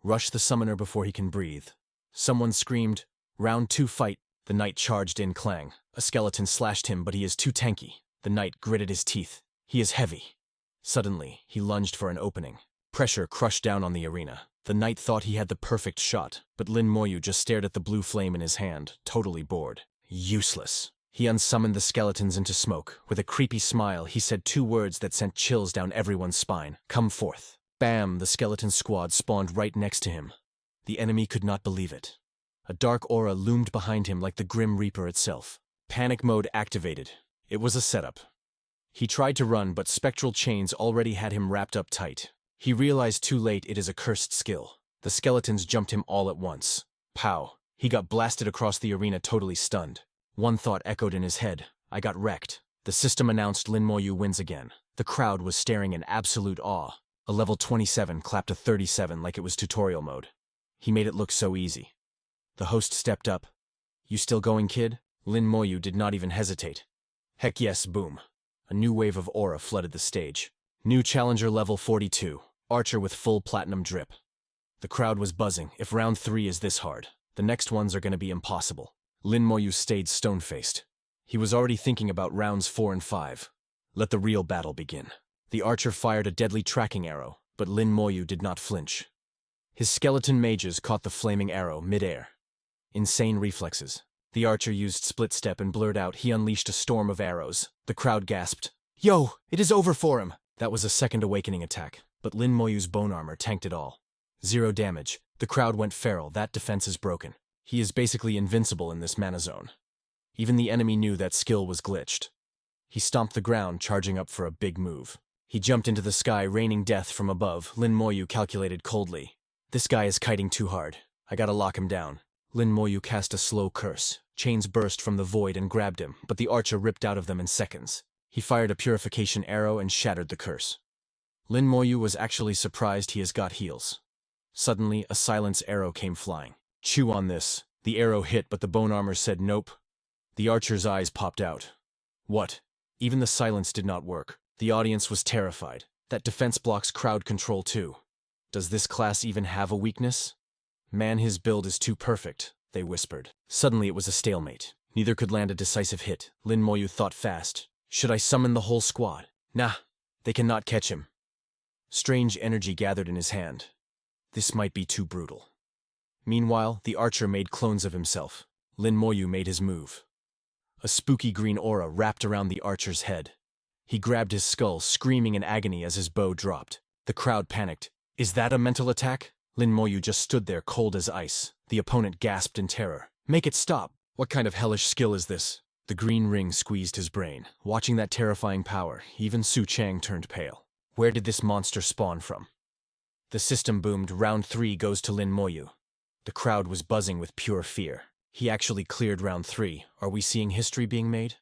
rush the summoner before he can breathe. Someone screamed, "Round 2 fight." The knight charged in. Clang. A skeleton slashed him, but he is too tanky. The knight gritted his teeth. He is heavy. Suddenly, he lunged for an opening. Pressure crushed down on the arena. The knight thought he had the perfect shot, but Lin Moyu just stared at the blue flame in his hand, totally bored. Useless. He unsummoned the skeletons into smoke. With a creepy smile, he said 2 words that sent chills down everyone's spine. "Come forth." Bam! The skeleton squad spawned right next to him. The enemy could not believe it. A dark aura loomed behind him like the Grim Reaper itself. Panic mode activated. It was a setup. He tried to run, but spectral chains already had him wrapped up tight. He realized too late it is a cursed skill. The skeletons jumped him all at once. Pow! He got blasted across the arena, totally stunned. One thought echoed in his head: "I got wrecked." The system announced Lin Moyu wins again. The crowd was staring in absolute awe. A level 27 clapped a 37 like it was tutorial mode. He made it look so easy. The host stepped up. "You still going, kid?" Lin Moyu did not even hesitate. "Heck yes." Boom. A new wave of aura flooded the stage. New challenger level 42. Archer with full platinum drip. The crowd was buzzing. If round 3 is this hard, the next ones are going to be impossible. Lin Moyu stayed stone-faced. He was already thinking about rounds 4 and 5. Let the real battle begin. The archer fired a deadly tracking arrow, but Lin Moyu did not flinch. His skeleton mages caught the flaming arrow mid-air. Insane reflexes. The archer used split step and blurred out, "He unleashed a storm of arrows." The crowd gasped, "Yo, it is over for him!" That was a second awakening attack, but Lin Moyu's bone armor tanked it all. 0 damage. The crowd went feral. That defense is broken. He is basically invincible in this mana zone. Even the enemy knew that skill was glitched. He stomped the ground, charging up for a big move. He jumped into the sky, raining death from above. Lin Moyu calculated coldly. "This guy is kiting too hard. I gotta lock him down." Lin Moyu cast a slow curse. Chains burst from the void and grabbed him, but the archer ripped out of them in seconds. He fired a purification arrow and shattered the curse. Lin Moyu was actually surprised he has got heals. Suddenly, a silence arrow came flying. "Chew on this." The arrow hit, but the bone armor said nope. The archer's eyes popped out. What? Even the silence did not work. The audience was terrified. That defense blocks crowd control too. Does this class even have a weakness? "Man, his build is too perfect," they whispered. Suddenly it was a stalemate. Neither could land a decisive hit. Lin Moyu thought fast. "Should I summon the whole squad?" "Nah, They cannot catch him. Strange energy gathered in his hand. This might be too brutal. Meanwhile, the archer made clones of himself. Lin Moyu made his move. A spooky green aura wrapped around the archer's head. He grabbed his skull, screaming in agony as his bow dropped. The crowd panicked. Is that a mental attack? Lin Moyu just stood there cold as ice. The opponent gasped in terror. Make it stop! What kind of hellish skill is this? The green ring squeezed his brain. Watching that terrifying power, even Su Chang turned pale. Where did this monster spawn from? The system boomed. Round 3 goes to Lin Moyu. The crowd was buzzing with pure fear. He actually cleared round 3. Are we seeing history being made?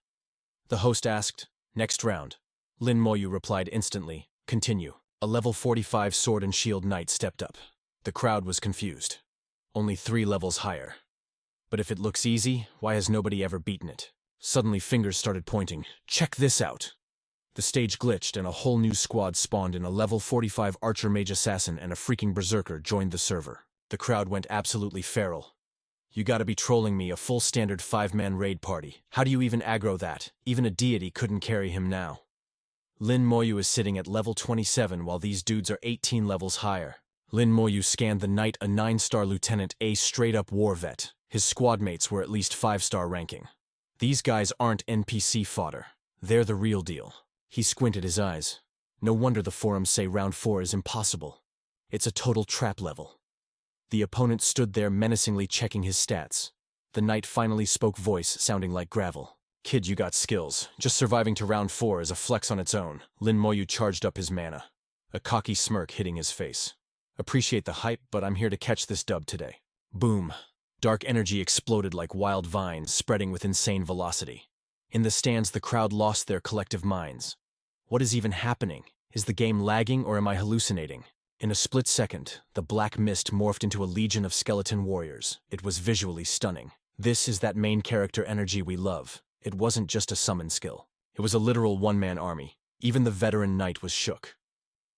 The host asked. Next round. Lin Moyu replied instantly. Continue. A level 45 sword and shield knight stepped up. The crowd was confused. Only 3 levels higher. But if it looks easy, why has nobody ever beaten it? Suddenly fingers started pointing. Check this out! The stage glitched and a whole new squad spawned in. A level 45 archer mage assassin and a freaking berserker joined the server. The crowd went absolutely feral. You gotta be trolling me, a full standard 5-man raid party. How do you even aggro that? Even a deity couldn't carry him now. Lin Moyu is sitting at level 27 while these dudes are 18 levels higher. Lin Moyu scanned the knight, a 9-star lieutenant, a straight-up war vet. His squad mates were at least 5-star ranking. These guys aren't NPC fodder. They're the real deal. He squinted his eyes. No wonder the forums say round 4 is impossible. It's a total trap level. The opponent stood there menacingly checking his stats. The knight finally spoke, voice sounding like gravel. Kid, you got skills. Just surviving to round 4 is a flex on its own. Lin Moyu charged up his mana. A cocky smirk hitting his face. Appreciate the hype, but I'm here to catch this dub today. Boom. Dark energy exploded like wild vines, spreading with insane velocity. In the stands, the crowd lost their collective minds. What is even happening? Is the game lagging or am I hallucinating? In a split second, the black mist morphed into a legion of skeleton warriors. It was visually stunning. This is that main character energy we love. It wasn't just a summon skill. It was a literal one-man army. Even the veteran knight was shook.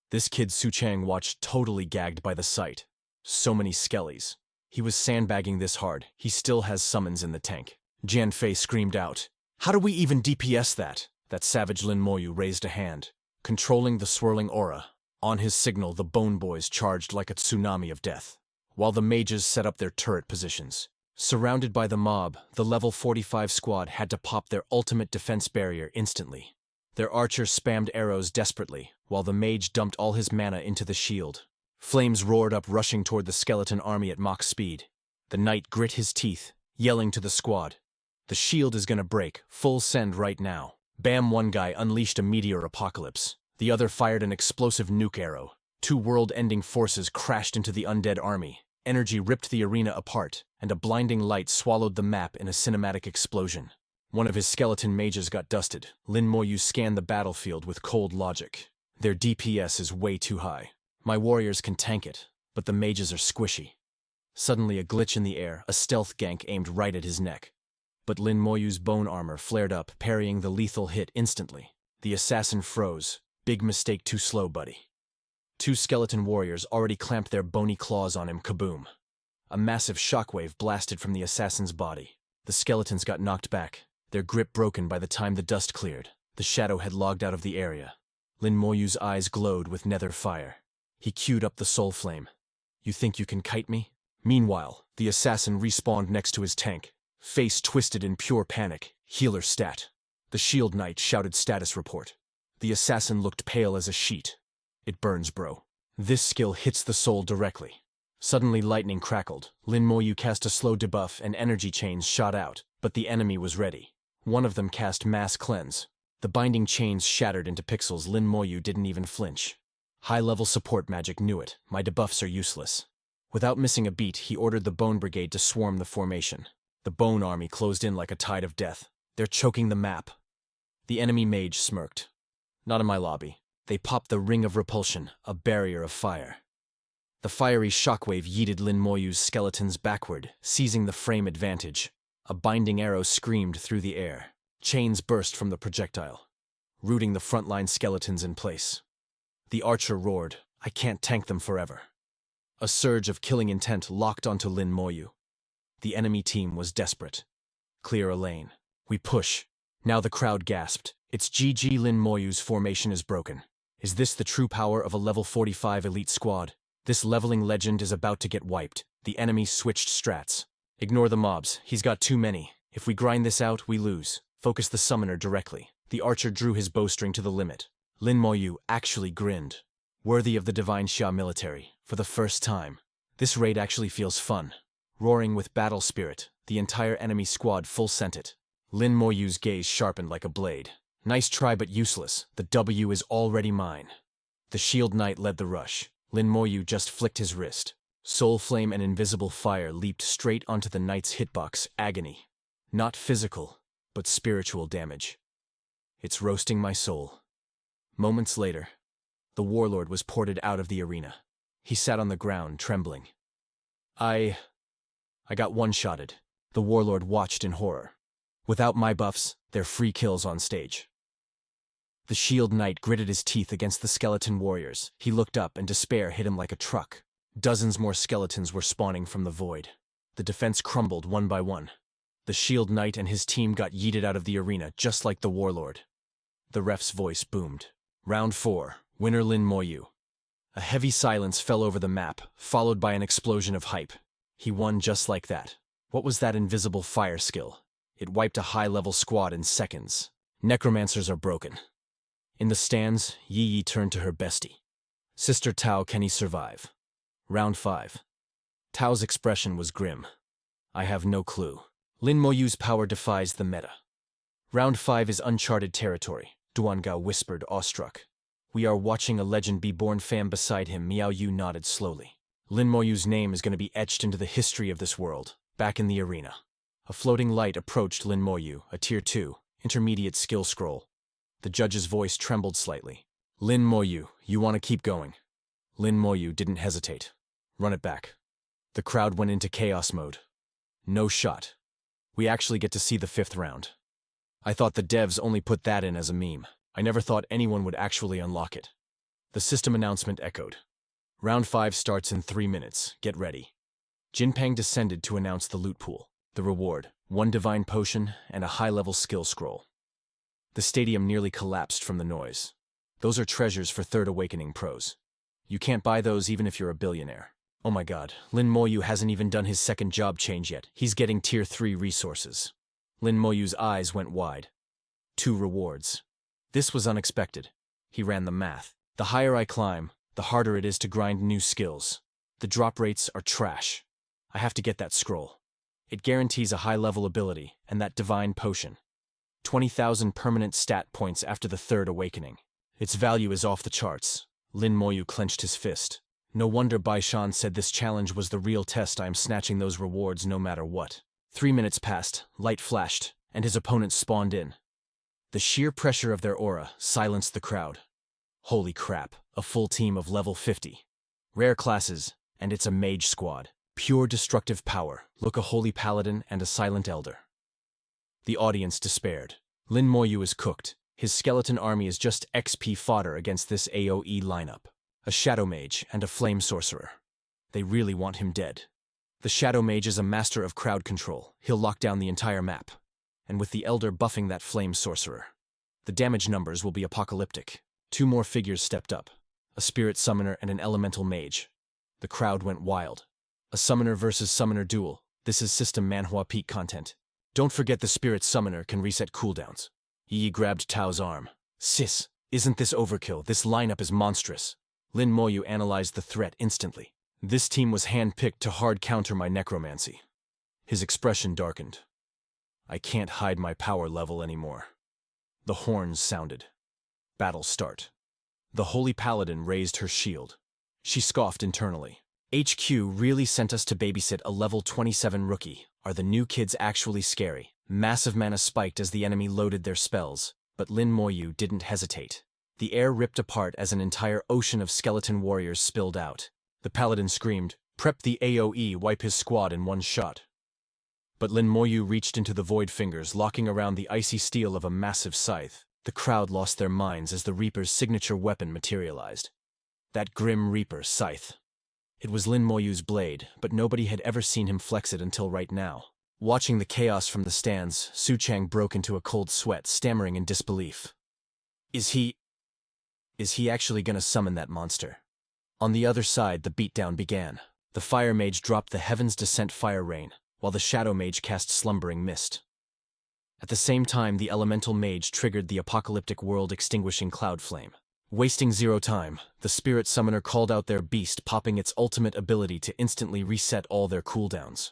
This kid Su Chang watched, totally gagged by the sight. So many skellies. He was sandbagging this hard. He still has summons in the tank. Jian Fei screamed out. How do we even DPS that? That savage Lin Moyu raised a hand, controlling the swirling aura. On his signal, the Bone Boys charged like a tsunami of death, while the mages set up their turret positions. Surrounded by the mob, the level 45 squad had to pop their ultimate defense barrier instantly. Their archer spammed arrows desperately, while the mage dumped all his mana into the shield. Flames roared up, rushing toward the skeleton army at Mach speed. The knight grit his teeth, yelling to the squad. The shield is gonna break, full send right now. Bam! One guy unleashed a meteor apocalypse. The other fired an explosive nuke arrow. 2 world-ending forces crashed into the undead army. Energy ripped the arena apart, and a blinding light swallowed the map in a cinematic explosion. One of his skeleton mages got dusted. Lin Moyu scanned the battlefield with cold logic. Their DPS is way too high. My warriors can tank it, but the mages are squishy. Suddenly a glitch in the air, a stealth gank aimed right at his neck. But Lin Moyu's bone armor flared up, parrying the lethal hit instantly. The assassin froze. Big mistake, too slow, buddy. 2 skeleton warriors already clamped their bony claws on him. Kaboom. A massive shockwave blasted from the assassin's body. The skeletons got knocked back, their grip broken by the time the dust cleared. The shadow had logged out of the area. Lin Moyu's eyes glowed with nether fire. He queued up the soul flame. You think you can kite me? Meanwhile, the assassin respawned next to his tank, face twisted in pure panic. Healer stat. The shield knight shouted status report. The assassin looked pale as a sheet. It burns, bro. This skill hits the soul directly. Suddenly lightning crackled. Lin Moyu cast a slow debuff and energy chains shot out, but the enemy was ready. One of them cast mass cleanse. The binding chains shattered into pixels. Lin Moyu didn't even flinch. High-level support magic knew it. My debuffs are useless. Without missing a beat, he ordered the Bone Brigade to swarm the formation. The Bone Army closed in like a tide of death. They're choking the map. The enemy mage smirked. Not in my lobby. They popped the Ring of Repulsion, a barrier of fire. The fiery shockwave yeeted Lin Moyu's skeletons backward, seizing the frame advantage. A binding arrow screamed through the air. Chains burst from the projectile, rooting the frontline skeletons in place. The archer roared, I can't tank them forever. A surge of killing intent locked onto Lin Moyu. The enemy team was desperate. Clear a lane. We push. Now the crowd gasped. It's GG. Lin Moyu's formation is broken. Is this the true power of a level 45 elite squad? This leveling legend is about to get wiped. The enemy switched strats. Ignore the mobs, he's got too many. If we grind this out, we lose. Focus the summoner directly. The archer drew his bowstring to the limit. Lin Moyu actually grinned. Worthy of the Divine Xia military, for the first time. This raid actually feels fun. Roaring with battle spirit, the entire enemy squad full sent it. Lin Moyu's gaze sharpened like a blade. Nice try but useless, the W is already mine. The shield knight led the rush. Lin Moyu just flicked his wrist. Soul flame and invisible fire leaped straight onto the knight's hitbox, agony. Not physical, but spiritual damage. It's roasting my soul. Moments later, the warlord was ported out of the arena. He sat on the ground, trembling. I got one-shotted. The warlord watched in horror. Without my buffs, they're free kills on stage. The shield knight gritted his teeth against the skeleton warriors. He looked up and despair hit him like a truck. Dozens more skeletons were spawning from the void. The defense crumbled one by one. The shield knight and his team got yeeted out of the arena just like the warlord. The ref's voice boomed. Round 4, winner Lin Moyu. A heavy silence fell over the map, followed by an explosion of hype. He won just like that. What was that invisible fire skill? It wiped a high-level squad in seconds. Necromancers are broken. In the stands, Yi Yi turned to her bestie. Sister Tao, can he survive? Round 5. Tao's expression was grim. I have no clue. Lin Moyu's power defies the meta. Round 5 is uncharted territory, Duangao whispered, awestruck. We are watching a legend be born. Fam beside him, Miao Yu nodded slowly. Lin Moyu's name is going to be etched into the history of this world. Back in the arena. A floating light approached Lin Moyu, a tier 2, intermediate skill scroll. The judge's voice trembled slightly. Lin Moyu, you want to keep going? Lin Moyu didn't hesitate. Run it back. The crowd went into chaos mode. No shot. We actually get to see the 5th round. I thought the devs only put that in as a meme. I never thought anyone would actually unlock it. The system announcement echoed. Round 5 starts in 3 minutes. Get ready. Jinpeng descended to announce the loot pool. The reward, 1 divine potion and a high-level skill scroll. The stadium nearly collapsed from the noise. Those are treasures for Third Awakening pros. You can't buy those even if you're a billionaire. Oh my god, Lin Moyu hasn't even done his second job change yet. He's getting tier 3 resources. Lin Moyu's eyes went wide. 2 rewards. This was unexpected. He ran the math. The higher I climb, the harder it is to grind new skills. The drop rates are trash. I have to get that scroll. It guarantees a high-level ability, and that divine potion. 20,000 permanent stat points after the Third Awakening. Its value is off the charts. Lin Moyu clenched his fist. No wonder Bai Shan said this challenge was the real test. I am snatching those rewards no matter what. 3 minutes passed, light flashed, and his opponents spawned in. The sheer pressure of their aura silenced the crowd. Holy crap, a full team of level 50. Rare classes, and it's a mage squad. Pure destructive power. Look, a holy paladin and a silent elder. The audience despaired. Lin Moyu is cooked. His skeleton army is just XP fodder against this AoE lineup. A shadow mage and a flame sorcerer. They really want him dead. The shadow mage is a master of crowd control. He'll lock down the entire map. And with the elder buffing that flame sorcerer, the damage numbers will be apocalyptic. 2 more figures stepped up. A spirit summoner and an elemental mage. The crowd went wild. A summoner versus summoner duel. This is system Manhwa peak content. Don't forget the spirit summoner can reset cooldowns. Yi grabbed Tao's arm. Sis, isn't this overkill? This lineup is monstrous. Lin Moyu analyzed the threat instantly. This team was handpicked to hard counter my necromancy. His expression darkened. I can't hide my power level anymore. The horns sounded. Battle start. The holy paladin raised her shield. She scoffed internally. HQ really sent us to babysit a level 27 rookie. Are the new kids actually scary? Massive mana spiked as the enemy loaded their spells, but Lin Moyu didn't hesitate. The air ripped apart as an entire ocean of skeleton warriors spilled out. The paladin screamed, "Prep the AoE, wipe his squad in one shot." But Lin Moyu reached into the void fingers, locking around the icy steel of a massive scythe. The crowd lost their minds as the Reaper's signature weapon materialized. That grim Reaper scythe. It was Lin Moyu's blade, but nobody had ever seen him flex it until right now. Watching the chaos from the stands, Su Chang broke into a cold sweat, stammering in disbelief. Is he... Is he actually gonna summon that monster? On the other side, the beatdown began. The fire mage dropped the Heaven's Descent fire rain, while the shadow mage cast slumbering mist. At the same time, the elemental mage triggered the apocalyptic world extinguishing cloud flame. Wasting zero time, the spirit summoner called out their beast, popping its ultimate ability to instantly reset all their cooldowns.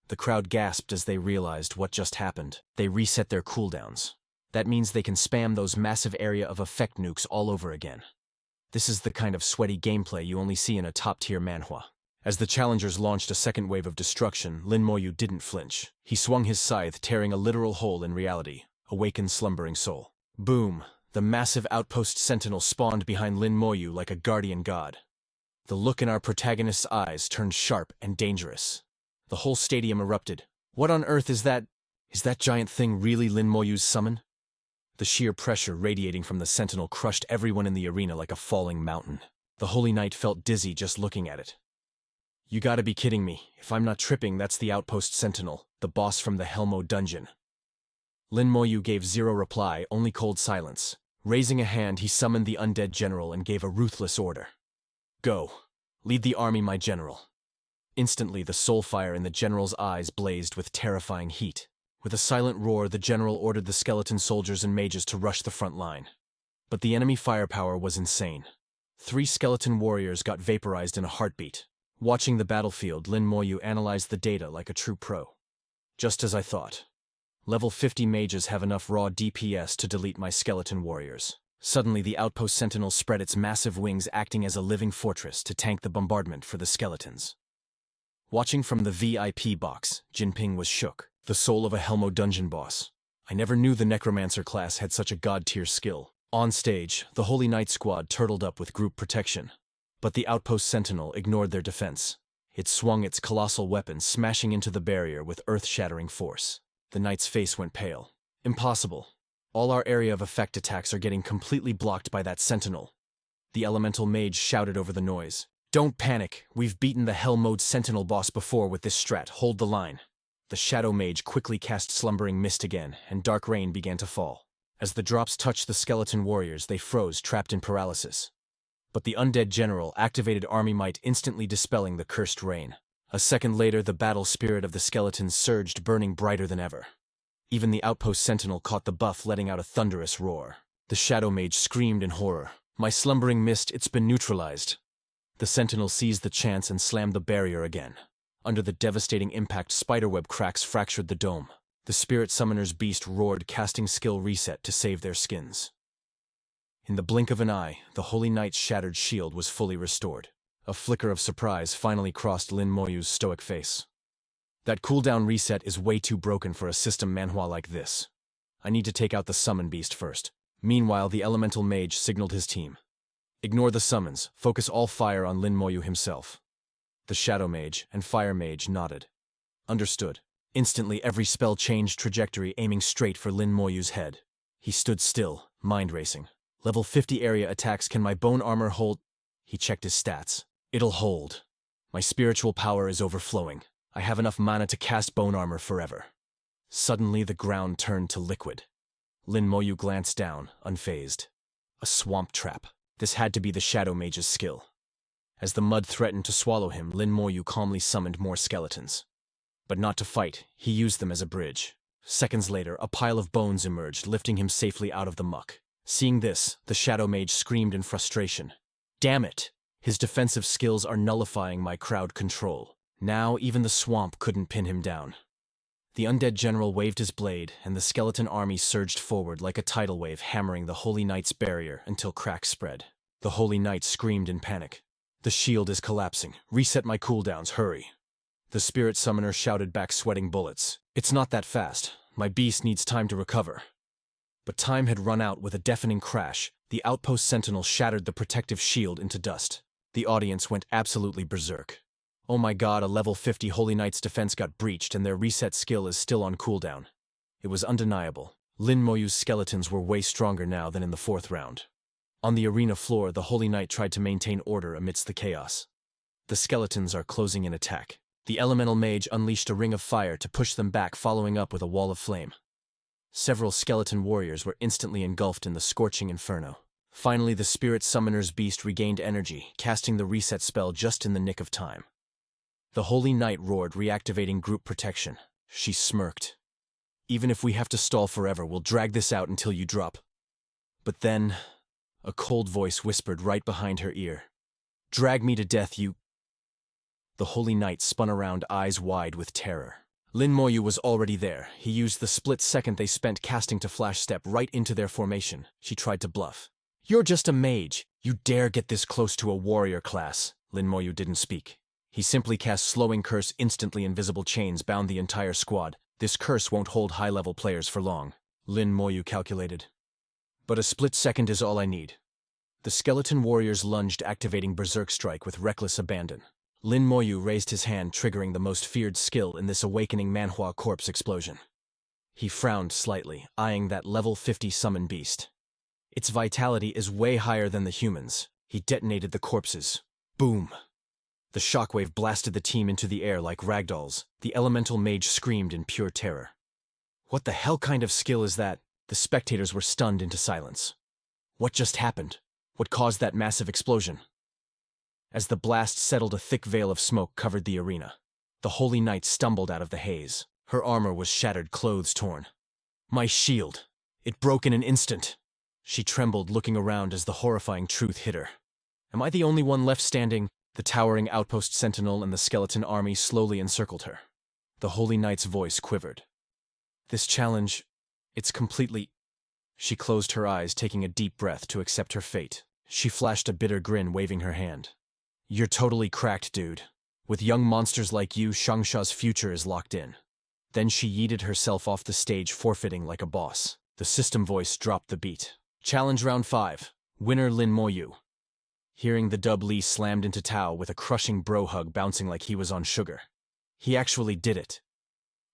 The crowd gasped as they realized what just happened. They reset their cooldowns. That means they can spam those massive area of effect nukes all over again. This is the kind of sweaty gameplay you only see in a top-tier manhwa. As the challengers launched a second wave of destruction, Lin Moyu didn't flinch. He swung his scythe, tearing a literal hole in reality. Awakened slumbering soul. Boom! The massive outpost sentinel spawned behind Lin Moyu like a guardian god. The look in our protagonist's eyes turned sharp and dangerous. The whole stadium erupted. What on earth is that? Is that giant thing really Lin Moyu's summon? The sheer pressure radiating from the sentinel crushed everyone in the arena like a falling mountain. The Holy Knight felt dizzy just looking at it. You gotta be kidding me. If I'm not tripping, that's the outpost sentinel, the boss from the Helmo dungeon. Lin Moyu gave zero reply, only cold silence. Raising a hand, he summoned the undead general and gave a ruthless order. Go. Lead the army, my general. Instantly, the soul fire in the general's eyes blazed with terrifying heat. With a silent roar, the general ordered the skeleton soldiers and mages to rush the front line. But the enemy firepower was insane. 3 skeleton warriors got vaporized in a heartbeat. Watching the battlefield, Lin Moyu analyzed the data like a true pro. Just as I thought. Level 50 mages have enough raw DPS to delete my skeleton warriors. Suddenly, the outpost sentinel spread its massive wings, acting as a living fortress to tank the bombardment for the skeletons. Watching from the VIP box, Jinping was shook. The soul of a Helmo dungeon boss. I never knew the Necromancer class had such a god-tier skill. On stage, the Holy Knight squad turtled up with group protection. But the outpost sentinel ignored their defense. It swung its colossal weapon, smashing into the barrier with earth-shattering force. The knight's face went pale. Impossible. All our area of effect attacks are getting completely blocked by that sentinel. The elemental mage shouted over the noise. Don't panic. We've beaten the Hell Mode sentinel boss before with this strat. Hold the line. The shadow mage quickly cast slumbering mist again, and dark rain began to fall. As the drops touched the skeleton warriors, they froze, trapped in paralysis. But the undead general activated army might, instantly dispelling the cursed rain. A second later, the battle spirit of the skeletons surged, burning brighter than ever. Even the outpost sentinel caught the buff, letting out a thunderous roar. The shadow mage screamed in horror. My slumbering mist, it's been neutralized. The sentinel seized the chance and slammed the barrier again. Under the devastating impact, spiderweb cracks fractured the dome. The spirit summoner's beast roared, casting skill reset to save their skins. In the blink of an eye, the Holy Knight's shattered shield was fully restored. A flicker of surprise finally crossed Lin Moyu's stoic face. That cooldown reset is way too broken for a system manhwa like this. I need to take out the summon beast first. Meanwhile, the elemental mage signaled his team. Ignore the summons, focus all fire on Lin Moyu himself. The shadow mage and fire mage nodded. Understood. Instantly, every spell changed trajectory, aiming straight for Lin Moyu's head. He stood still, mind racing. Level 50 area attacks, can my bone armor hold? He checked his stats. It'll hold. My spiritual power is overflowing. I have enough mana to cast bone armor forever. Suddenly, the ground turned to liquid. Lin Moyu glanced down, unfazed. A swamp trap. This had to be the shadow mage's skill. As the mud threatened to swallow him, Lin Moyu calmly summoned more skeletons. But not to fight, he used them as a bridge. Seconds later, a pile of bones emerged, lifting him safely out of the muck. Seeing this, the shadow mage screamed in frustration. Damn it! His defensive skills are nullifying my crowd control. Now even the swamp couldn't pin him down. The undead general waved his blade, and the skeleton army surged forward like a tidal wave, hammering the Holy Knight's barrier until cracks spread. The Holy Knight screamed in panic. The shield is collapsing. Reset my cooldowns, hurry. The spirit summoner shouted back, sweating bullets. It's not that fast. My beast needs time to recover. But time had run out. With a deafening crash. The outpost sentinel shattered the protective shield into dust. The audience went absolutely berserk. Oh my god, a level 50 Holy Knight's defense got breached and their reset skill is still on cooldown. It was undeniable. Lin Moyu's skeletons were way stronger now than in the 4th round. On the arena floor, the Holy Knight tried to maintain order amidst the chaos. The skeletons are closing in attack. The elemental mage unleashed a ring of fire to push them back, following up with a wall of flame. Several skeleton warriors were instantly engulfed in the scorching inferno. Finally, the spirit summoner's beast regained energy, casting the reset spell just in the nick of time. The Holy Knight roared, reactivating group protection. She smirked. Even if we have to stall forever, we'll drag this out until you drop. But then, a cold voice whispered right behind her ear. Drag me to death, you... The Holy Knight spun around, eyes wide with terror. Lin Moyu was already there. He used the split second they spent casting to flash step right into their formation. She tried to bluff. You're just a mage. You dare get this close to a warrior class. Lin Moyu didn't speak. He simply cast Slowing Curse. Instantly invisible chains bound the entire squad. This curse won't hold high-level players for long, Lin Moyu calculated. But a split second is all I need. The skeleton warriors lunged, activating Berserk Strike with reckless abandon. Lin Moyu raised his hand, triggering the most feared skill in this awakening Manhwa corpse explosion. He frowned slightly, eyeing that level 50 summon beast. Its vitality is way higher than the humans. He detonated the corpses. Boom! The shockwave blasted the team into the air like ragdolls. The elemental mage screamed in pure terror. What the hell kind of skill is that? The spectators were stunned into silence. What just happened? What caused that massive explosion? As the blast settled, a thick veil of smoke covered the arena. The Holy Knight stumbled out of the haze. Her armor was shattered, clothes torn. My shield! It broke in an instant! She trembled, looking around as the horrifying truth hit her. Am I the only one left standing? The towering outpost sentinel and the skeleton army slowly encircled her. The Holy Knight's voice quivered. This challenge, it's completely... She closed her eyes, taking a deep breath to accept her fate. She flashed a bitter grin, waving her hand. You're totally cracked, dude. With young monsters like you, Shangsha's future is locked in. Then she yeeted herself off the stage, forfeiting like a boss. The system voice dropped the beat. Challenge round 5. Winner Lin Moyu. Hearing the dub, Lee slammed into Tao with a crushing bro hug, bouncing like he was on sugar. He actually did it.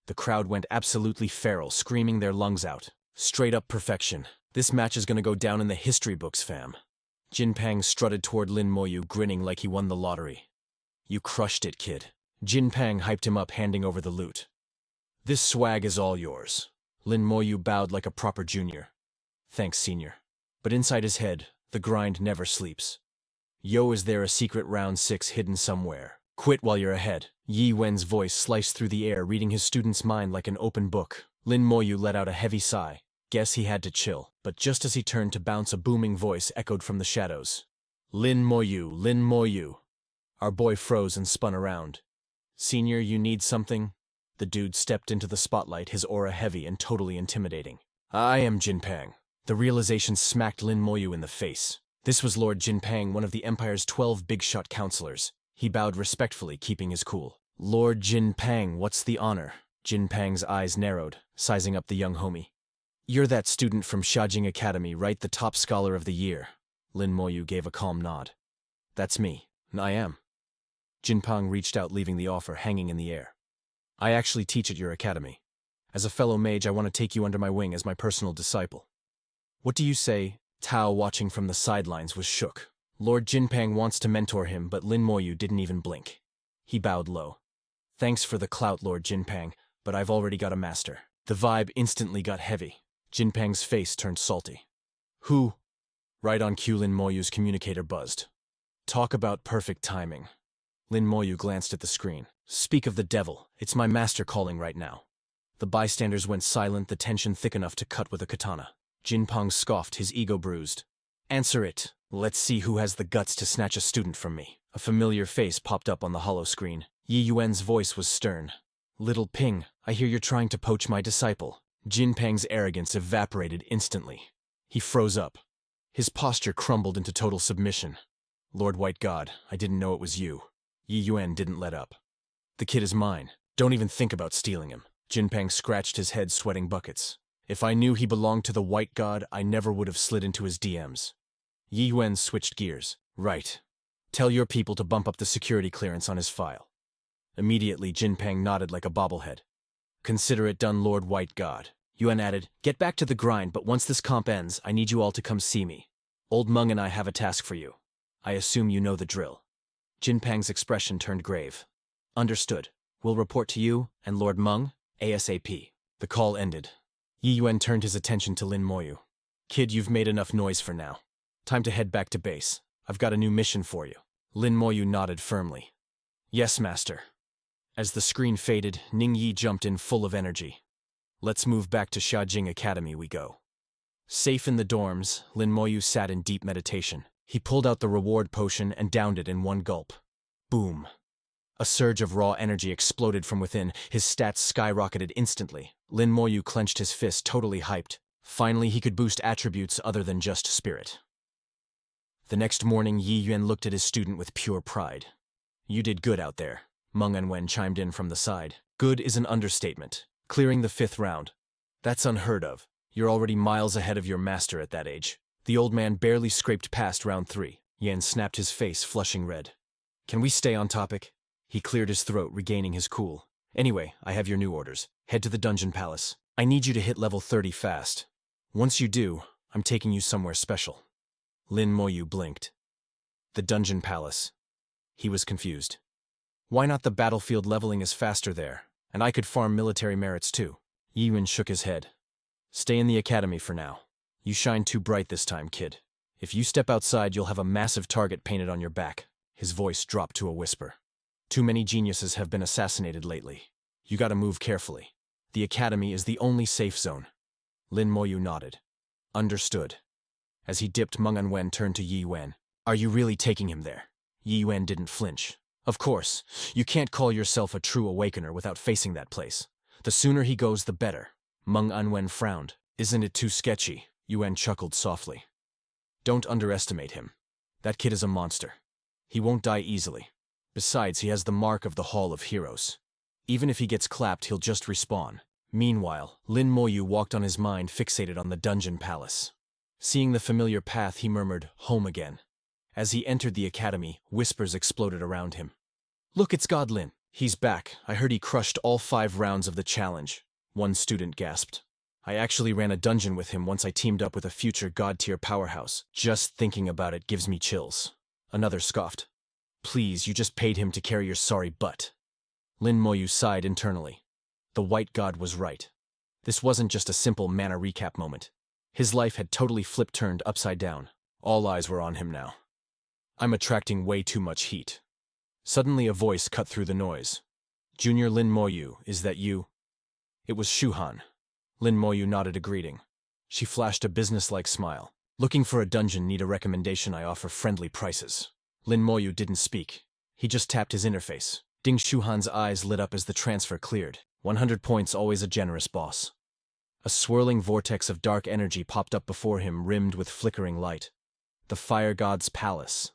The crowd went absolutely feral, screaming their lungs out. Straight up perfection. This match is gonna go down in the history books, fam. Jin Pang strutted toward Lin Moyu, grinning like he won the lottery. You crushed it, kid. Jin Pang hyped him up, handing over the loot. This swag is all yours. Lin Moyu bowed like a proper junior. Thanks, senior. But inside his head, the grind never sleeps. Yo, is there a secret round 6 hidden somewhere? Quit while you're ahead. Yi Wen's voice sliced through the air, reading his student's mind like an open book. Lin Moyu let out a heavy sigh. Guess he had to chill. But just as he turned to bounce, a booming voice echoed from the shadows. Lin Moyu, Lin Moyu. Our boy froze and spun around. Senior, you need something? The dude stepped into the spotlight, his aura heavy and totally intimidating. I am Jin Pang. The realization smacked Lin Moyu in the face. This was Lord Jin Pang, one of the Empire's 12 big-shot counselors. He bowed respectfully, keeping his cool. Lord Jin Pang, what's the honor? Jin Pang's eyes narrowed, sizing up the young homie. You're that student from Shajing Academy, right? The top scholar of the year. Lin Moyu gave a calm nod. That's me. I am. Jin Pang reached out, leaving the offer hanging in the air. I actually teach at your academy. As a fellow mage, I want to take you under my wing as my personal disciple. What do you say? Tao, watching from the sidelines, was shook. Lord Jin Pang wants to mentor him, but Lin Moyu didn't even blink. He bowed low. Thanks for the clout, Lord Jin Pang, but I've already got a master. The vibe instantly got heavy. Jin Pang's face turned salty. Who? Right on cue, Lin Moyu's communicator buzzed. Talk about perfect timing. Lin Moyu glanced at the screen. Speak of the devil, it's my master calling right now. The bystanders went silent, the tension thick enough to cut with a katana. Jin Pang scoffed, his ego bruised. Answer it. Let's see who has the guts to snatch a student from me. A familiar face popped up on the hollow screen. Yi Yuan's voice was stern. Little Ping, I hear you're trying to poach my disciple. Jin Pang's arrogance evaporated instantly. He froze up. His posture crumbled into total submission. Lord White God, I didn't know it was you. Yi Yuan didn't let up. The kid is mine. Don't even think about stealing him. Jin Pang scratched his head, sweating buckets. If I knew he belonged to the White God, I never would have slid into his DMs. Yi Yuan switched gears. Right. Tell your people to bump up the security clearance on his file. Immediately, Jin Pang nodded like a bobblehead. Consider it done, Lord White God. Yuan added, get back to the grind, but once this comp ends, I need you all to come see me. Old Meng and I have a task for you. I assume you know the drill. Jin Pang's expression turned grave. Understood. We'll report to you and Lord Meng, ASAP. The call ended. Yi Yuan turned his attention to Lin Moyu. Kid, you've made enough noise for now. Time to head back to base. I've got a new mission for you. Lin Moyu nodded firmly. Yes, master. As the screen faded, Ning Yi jumped in full of energy. Let's move back to Xiajing Academy we go. Safe in the dorms, Lin Moyu sat in deep meditation. He pulled out the reward potion and downed it in one gulp. Boom. A surge of raw energy exploded from within. His stats skyrocketed instantly. Lin Moyu clenched his fist, totally hyped. Finally, he could boost attributes other than just spirit. The next morning, Yi Yuan looked at his student with pure pride. You did good out there, Meng Anwen chimed in from the side. Good is an understatement. Clearing the 5th round. That's unheard of. You're already miles ahead of your master at that age. The old man barely scraped past round 3. Yan snapped his face, flushing red. Can we stay on topic? He cleared his throat, regaining his cool. Anyway, I have your new orders. Head to the dungeon palace. I need you to hit level 30 fast. Once you do, I'm taking you somewhere special. Lin Moyu blinked. The dungeon palace. He was confused. Why not the battlefield? Leveling is faster there, and I could farm military merits too. Yi Yuan shook his head. Stay in the academy for now. You shine too bright this time, kid. If you step outside, you'll have a massive target painted on your back. His voice dropped to a whisper. Too many geniuses have been assassinated lately. You gotta move carefully. The academy is the only safe zone. Lin Moyu nodded. Understood. As he dipped, Meng Anwen turned to Yi Yuan. Are you really taking him there? Yi Yuan didn't flinch. Of course, you can't call yourself a true awakener without facing that place. The sooner he goes, the better. Meng Anwen frowned. Isn't it too sketchy? Yuan chuckled softly. Don't underestimate him. That kid is a monster. He won't die easily. Besides, he has the mark of the Hall of Heroes. Even if he gets clapped, he'll just respawn. Meanwhile, Lin Moyu walked on his mind, fixated on the dungeon palace. Seeing the familiar path, he murmured, home again. As he entered the academy, whispers exploded around him. Look, it's God Lin. He's back. I heard he crushed all 5 rounds of the challenge. One student gasped. I actually ran a dungeon with him once I teamed up with a future god-tier powerhouse. Just thinking about it gives me chills. Another scoffed. Please, you just paid him to carry your sorry butt. Lin Moyu sighed internally. The white god was right. This wasn't just a simple mana recap moment. His life had totally flipped-turned upside down. All eyes were on him now. I'm attracting way too much heat. Suddenly a voice cut through the noise. Junior Lin Moyu, is that you? It was Shuhan. Lin Moyu nodded a greeting. She flashed a business-like smile. Looking for a dungeon, need a recommendation, I offer friendly prices. Lin Moyu didn't speak. He just tapped his interface. Ding Shuhan's eyes lit up as the transfer cleared. 100 points, always a generous boss. A swirling vortex of dark energy popped up before him, rimmed with flickering light. The Fire God's Palace.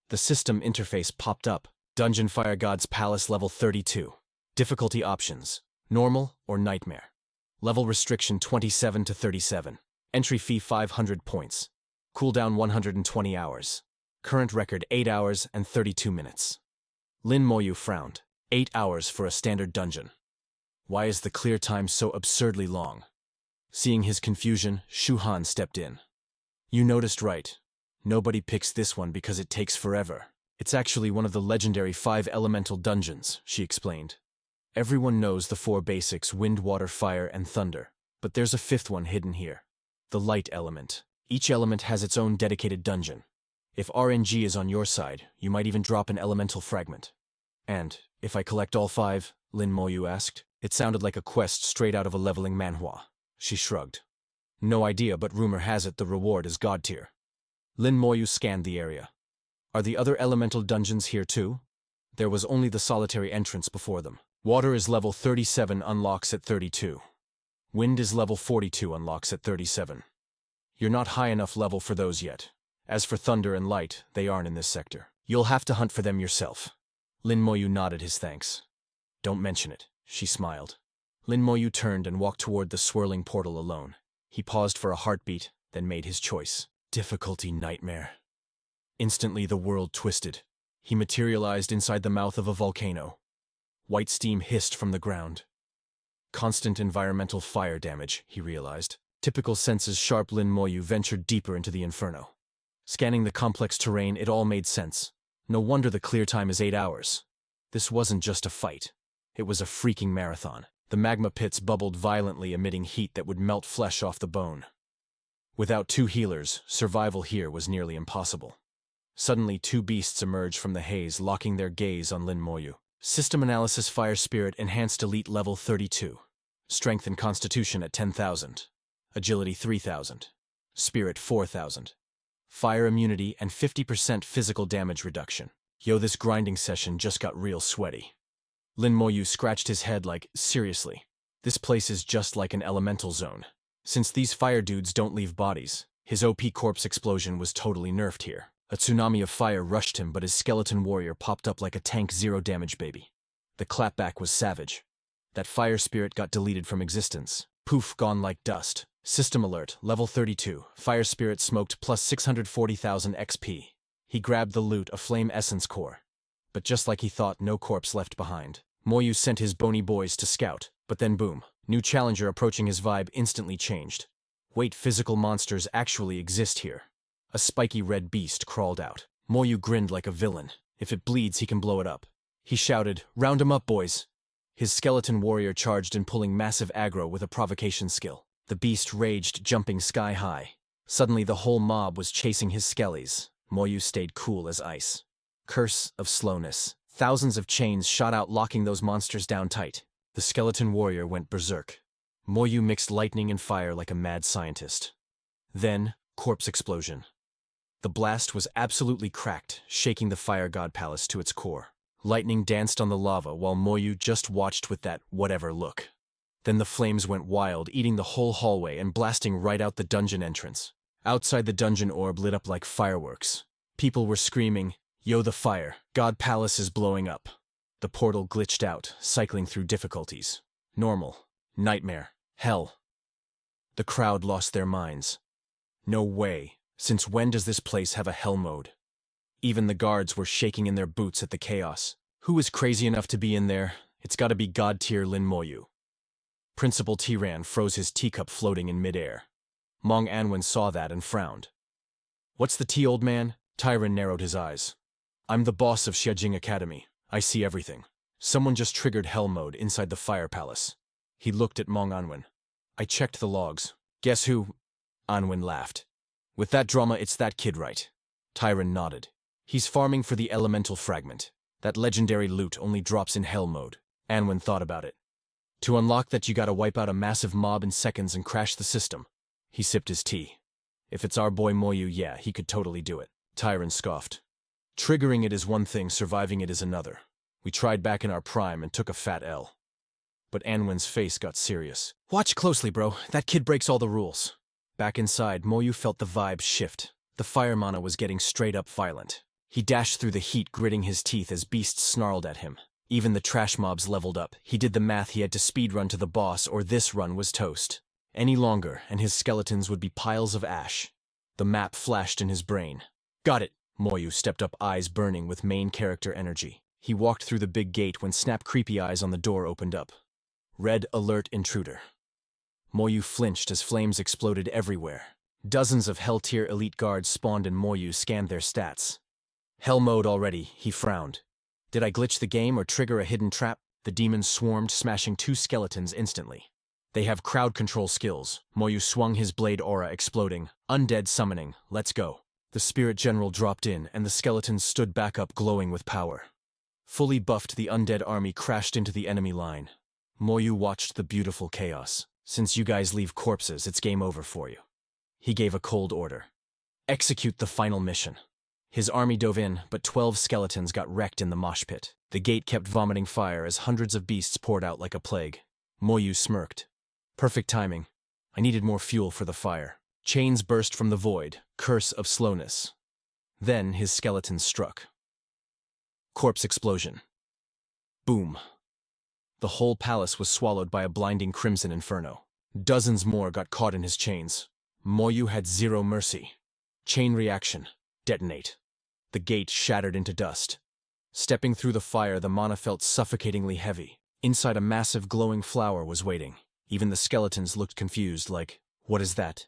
The system interface popped up. Dungeon Fire God's Palace level 32. Difficulty options. Normal or Nightmare. Level restriction 27 to 37. Entry fee 500 points. Cooldown 120 hours. Current record 8 hours and 32 minutes. Lin Moyu frowned. 8 hours for a standard dungeon. Why is the clear time so absurdly long? Seeing his confusion, Shuhan stepped in. You noticed right. Nobody picks this one because it takes forever. It's actually one of the legendary 5 elemental dungeons, she explained. Everyone knows the 4 basics: wind, water, fire, and thunder. But there's a 5th one hidden here. The light element. Each element has its own dedicated dungeon. If RNG is on your side, you might even drop an elemental fragment. And, if I collect all 5? Lin Moyu asked. It sounded like a quest straight out of a leveling manhwa. She shrugged. No idea, but rumor has it the reward is god tier. Lin Moyu scanned the area. Are the other elemental dungeons here too? There was only the solitary entrance before them. Water is level 37, unlocks at 32. Wind is level 42, unlocks at 37. You're not high enough level for those yet. As for thunder and light, they aren't in this sector. You'll have to hunt for them yourself. Lin Moyu nodded his thanks. Don't mention it, she smiled. Lin Moyu turned and walked toward the swirling portal alone. He paused for a heartbeat, then made his choice. Difficulty Nightmare. Instantly the world twisted. He materialized inside the mouth of a volcano. White steam hissed from the ground. Constant environmental fire damage, he realized. Typical senses sharp, Lin Moyu ventured deeper into the inferno. Scanning the complex terrain, it all made sense. No wonder the clear time is 8 hours. This wasn't just a fight. It was a freaking marathon. The magma pits bubbled violently, emitting heat that would melt flesh off the bone. Without 2 healers, survival here was nearly impossible. Suddenly 2 beasts emerged from the haze, locking their gaze on Lin Moyu. System analysis: Fire Spirit enhanced elite level 32. Strength and Constitution at 10,000. Agility 3,000. Spirit 4,000. Fire immunity and 50% physical damage reduction. Yo, this grinding session just got real sweaty. Lin Moyu scratched his head like, seriously. This place is just like an elemental zone. Since these fire dudes don't leave bodies, his OP corpse explosion was totally nerfed here. A tsunami of fire rushed him, but his skeleton warrior popped up like a tank 0 damage baby. The clapback was savage. That fire spirit got deleted from existence. Poof, gone like dust. System alert, level 32. Fire spirit smoked plus 640,000 XP. He grabbed the loot, a flame essence core. But just like he thought, no corpse left behind. Moyu sent his bony boys to scout, but then boom. New challenger approaching. His vibe instantly changed. Wait, physical monsters actually exist here. A spiky red beast crawled out. Moyu grinned like a villain. If it bleeds, he can blow it up. He shouted, "Round 'em up, boys." His skeleton warrior charged in, pulling massive aggro with a provocation skill. The beast raged, jumping sky high. Suddenly the whole mob was chasing his skellies. Moyu stayed cool as ice. Curse of slowness. Thousands of chains shot out, locking those monsters down tight. The skeleton warrior went berserk. Moyu mixed lightning and fire like a mad scientist. Then, corpse explosion. The blast was absolutely cracked, shaking the fire god palace to its core. Lightning danced on the lava while Moyu just watched with that whatever look. Then the flames went wild, eating the whole hallway and blasting right out the dungeon entrance. Outside, the dungeon orb lit up like fireworks. People were screaming, "Yo, the fire god palace is blowing up." The portal glitched out, cycling through difficulties. Normal, nightmare, hell. The crowd lost their minds. No way. Since when does this place have a hell mode? Even the guards were shaking in their boots at the chaos. Who is crazy enough to be in there? It's gotta be god-tier Lin Moyu. Principal Tiran froze, his teacup floating in midair. Mong Anwen saw that and frowned. "What's the tea, old man?" Tyron narrowed his eyes. "I'm the boss of Xiajing Academy. I see everything. Someone just triggered hell mode inside the fire palace." He looked at Mong Anwen. "I checked the logs. Guess who?" Anwen laughed. "With that drama, it's that kid, right?" Tyron nodded. "He's farming for the elemental fragment. That legendary loot only drops in hell mode." Anwen thought about it. "To unlock that, you gotta wipe out a massive mob in seconds and crash the system." He sipped his tea. "If it's our boy Moyu, yeah, he could totally do it." Tyron scoffed. "Triggering it is one thing, surviving it is another. We tried back in our prime and took a fat L." But Anwen's face got serious. "Watch closely, bro. That kid breaks all the rules." Back inside, Moyu felt the vibe shift. The fire mana was getting straight up violent. He dashed through the heat, gritting his teeth as beasts snarled at him. Even the trash mobs leveled up. He did the math: he had to speedrun to the boss, or this run was toast. Any longer, and his skeletons would be piles of ash. The map flashed in his brain. "Got it!" Moyu stepped up, eyes burning with main character energy. He walked through the big gate when snap creepy eyes on the door opened up. "Red alert, intruder." Moyu flinched as flames exploded everywhere. Dozens of hell-tier elite guards spawned and Moyu scanned their stats. "Hell mode already," he frowned. "Did I glitch the game or trigger a hidden trap?" The demons swarmed, smashing 2 skeletons instantly. "They have crowd control skills." Moyu swung his blade aura, exploding. "Undead summoning, let's go." The spirit general dropped in, and the skeletons stood back up, glowing with power. Fully buffed, the undead army crashed into the enemy line. Moyu watched the beautiful chaos. "Since you guys leave corpses, it's game over for you." He gave a cold order. "Execute the final mission." His army dove in, but 12 skeletons got wrecked in the mosh pit. The gate kept vomiting fire as hundreds of beasts poured out like a plague. Moyu smirked. "Perfect timing. I needed more fuel for the fire." Chains burst from the void, curse of slowness. Then his skeletons struck. Corpse explosion. Boom. The whole palace was swallowed by a blinding crimson inferno. Dozens more got caught in his chains. Moyu had zero mercy. Chain reaction. Detonate. The gate shattered into dust. Stepping through the fire, the mana felt suffocatingly heavy. Inside, a massive glowing flower was waiting. Even the skeletons looked confused, like, "What is that?"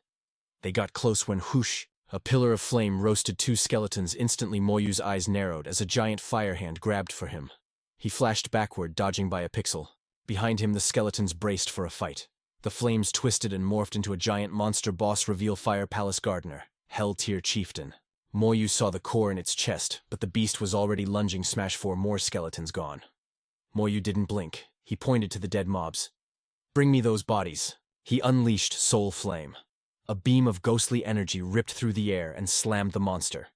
They got close when whoosh, a pillar of flame roasted 2 skeletons. Instantly Moyu's eyes narrowed as a giant fire hand grabbed for him. He flashed backward, dodging by a pixel. Behind him, the skeletons braced for a fight. The flames twisted and morphed into a giant monster boss reveal Fire Palace Gardener, Hell Tier Chieftain. Moyu saw the core in its chest, but the beast was already lunging smash 4 more skeletons gone. Moyu didn't blink. He pointed to the dead mobs. Bring me those bodies. He unleashed Soul Flame. A beam of ghostly energy ripped through the air and slammed the monster.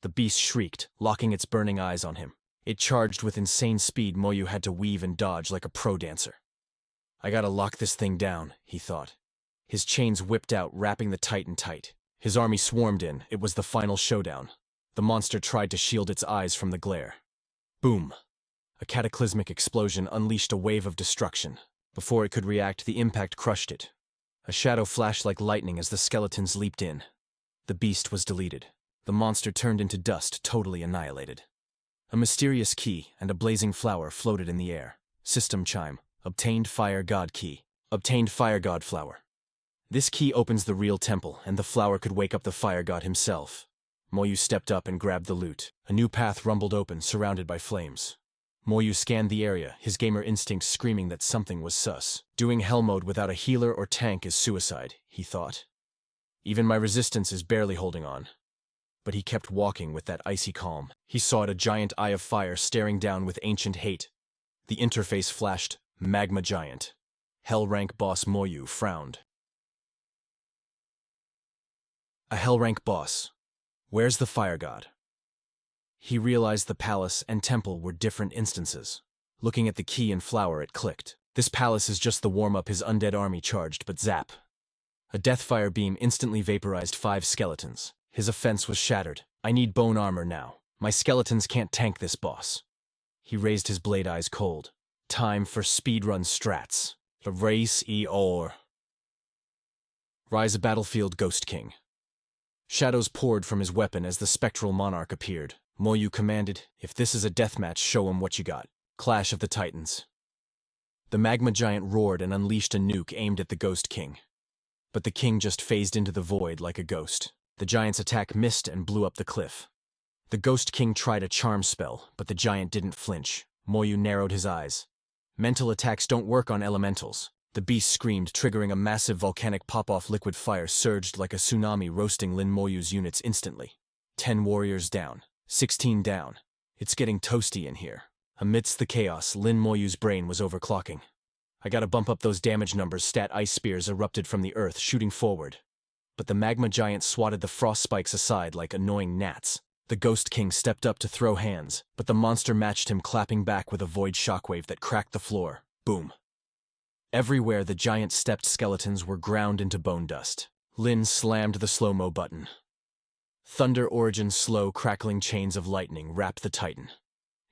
The beast shrieked, locking its burning eyes on him. It charged with insane speed. Moyu had to weave and dodge like a pro dancer. I gotta lock this thing down, he thought. His chains whipped out, wrapping the Titan tight. His army swarmed in. It was the final showdown. The monster tried to shield its eyes from the glare. Boom! A cataclysmic explosion unleashed a wave of destruction. Before it could react, the impact crushed it. A shadow flashed like lightning as the skeletons leaped in. The beast was deleted. The monster turned into dust, totally annihilated. A mysterious key and a blazing flower floated in the air. System chime. Obtained Fire God Key. Obtained Fire God Flower. This key opens the real temple, and the flower could wake up the Fire God himself. Moyu stepped up and grabbed the loot. A new path rumbled open, surrounded by flames. Moyu scanned the area, his gamer instincts screaming that something was sus. Doing hell mode without a healer or tank is suicide, he thought. Even my resistance is barely holding on. But he kept walking with that icy calm. He saw a giant eye of fire staring down with ancient hate. The interface flashed, Magma Giant. Hell rank boss Moyu frowned. A hell rank boss. Where's the fire god? He realized the palace and temple were different instances. Looking at the key and flower, it clicked. This palace is just the warm-up his undead army charged, but zap. A deathfire beam instantly vaporized 5 skeletons. His offense was shattered. I need bone armor now. My skeletons can't tank this boss. He raised his blade eyes cold. Time for speedrun strats. The race or Rise of Battlefield Ghost King. Shadows poured from his weapon as the spectral monarch appeared. Moyu commanded, if this is a deathmatch, show him what you got. Clash of the Titans. The magma giant roared and unleashed a nuke aimed at the Ghost King. But the king just phased into the void like a ghost. The giant's attack missed and blew up the cliff. The Ghost King tried a charm spell, but the giant didn't flinch. Moyu narrowed his eyes. Mental attacks don't work on elementals. The beast screamed, triggering a massive volcanic pop-off. Liquid fire surged like a tsunami, roasting Lin Moyu's units instantly. 10 warriors down. 16 down. It's getting toasty in here. Amidst the chaos, Lin Moyu's brain was overclocking. I gotta bump up those damage numbers. Stat ice spears erupted from the earth, shooting forward. But the magma giant swatted the frost spikes aside like annoying gnats. The Ghost King stepped up to throw hands, but the monster matched him, clapping back with a void shockwave that cracked the floor. Boom. Everywhere the giant stepped skeletons were ground into bone dust. Lin slammed the slow-mo button. Thunder Origin's slow, crackling chains of lightning wrapped the Titan.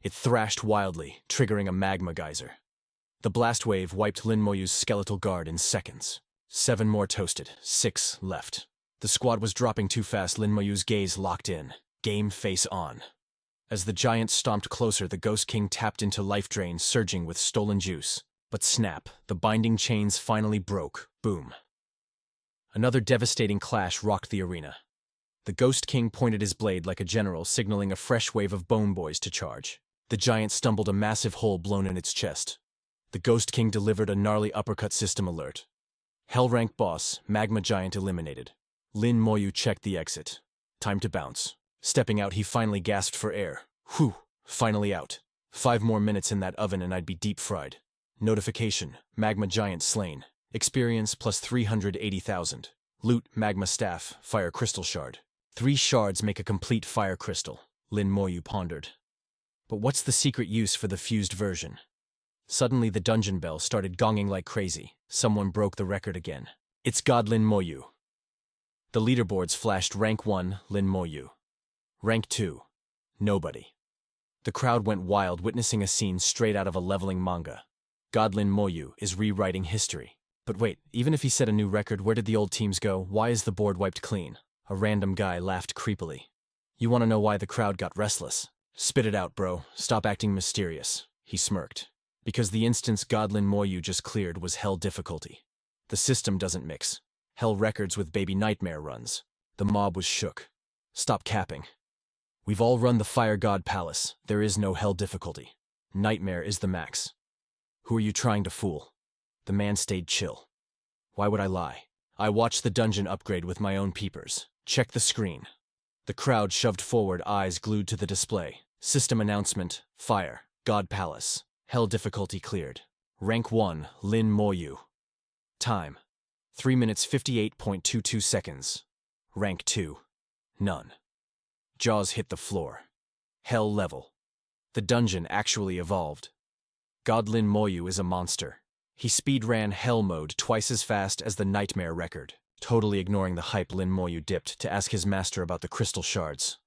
It thrashed wildly, triggering a magma geyser. The blast wave wiped Lin Moyu's skeletal guard in seconds. 7 more toasted, 6 left. The squad was dropping too fast. Lin Moyu's gaze locked in. Game face on. As the giant stomped closer, the Ghost King tapped into life drain, surging with stolen juice. But snap, the binding chains finally broke. Boom. Another devastating clash rocked the arena. The Ghost King pointed his blade like a general, signaling a fresh wave of bone boys to charge. The giant stumbled, a massive hole blown in its chest. The Ghost King delivered a gnarly uppercut. System alert. Hell rank boss, Magma Giant eliminated. Lin Moyu checked the exit. Time to bounce. Stepping out, he finally gasped for air. Whew, finally out. 5 more minutes in that oven and I'd be deep fried. Notification, Magma Giant slain. Experience plus 380,000. Loot, Magma Staff, Fire Crystal Shard. 3 shards make a complete Fire Crystal, Lin Moyu pondered. But what's the secret use for the fused version? Suddenly the dungeon bell started gonging like crazy. Someone broke the record again. It's God Lin Moyu. The leaderboards flashed. Rank 1, Lin Moyu. Rank 2, nobody. The crowd went wild, witnessing a scene straight out of a leveling manga. God Lin Moyu is rewriting history. But wait, even if he set a new record, where did the old teams go? Why is the board wiped clean? A random guy laughed creepily. You want to know why the crowd got restless? Spit it out, bro. Stop acting mysterious. He smirked. Because the instance God Lin Moyu just cleared was hell difficulty. The system doesn't mix. Hell records with baby nightmare runs. The mob was shook. Stop capping. We've all run the Fire God Palace. There is no hell difficulty. Nightmare is the max. Who are you trying to fool? The man stayed chill. Why would I lie? I watched the dungeon upgrade with my own peepers. Check the screen. The crowd shoved forward, eyes glued to the display. System announcement, fire, God Palace. Hell difficulty cleared. Rank 1, Lin Moyu. Time, 3 minutes 58.22 seconds. Rank 2, none. Jaws hit the floor. Hell level. The dungeon actually evolved. God Lin Moyu is a monster. He speedran Hell mode twice as fast as the Nightmare record, totally ignoring the hype Lin Moyu dipped to ask his master about the crystal shards.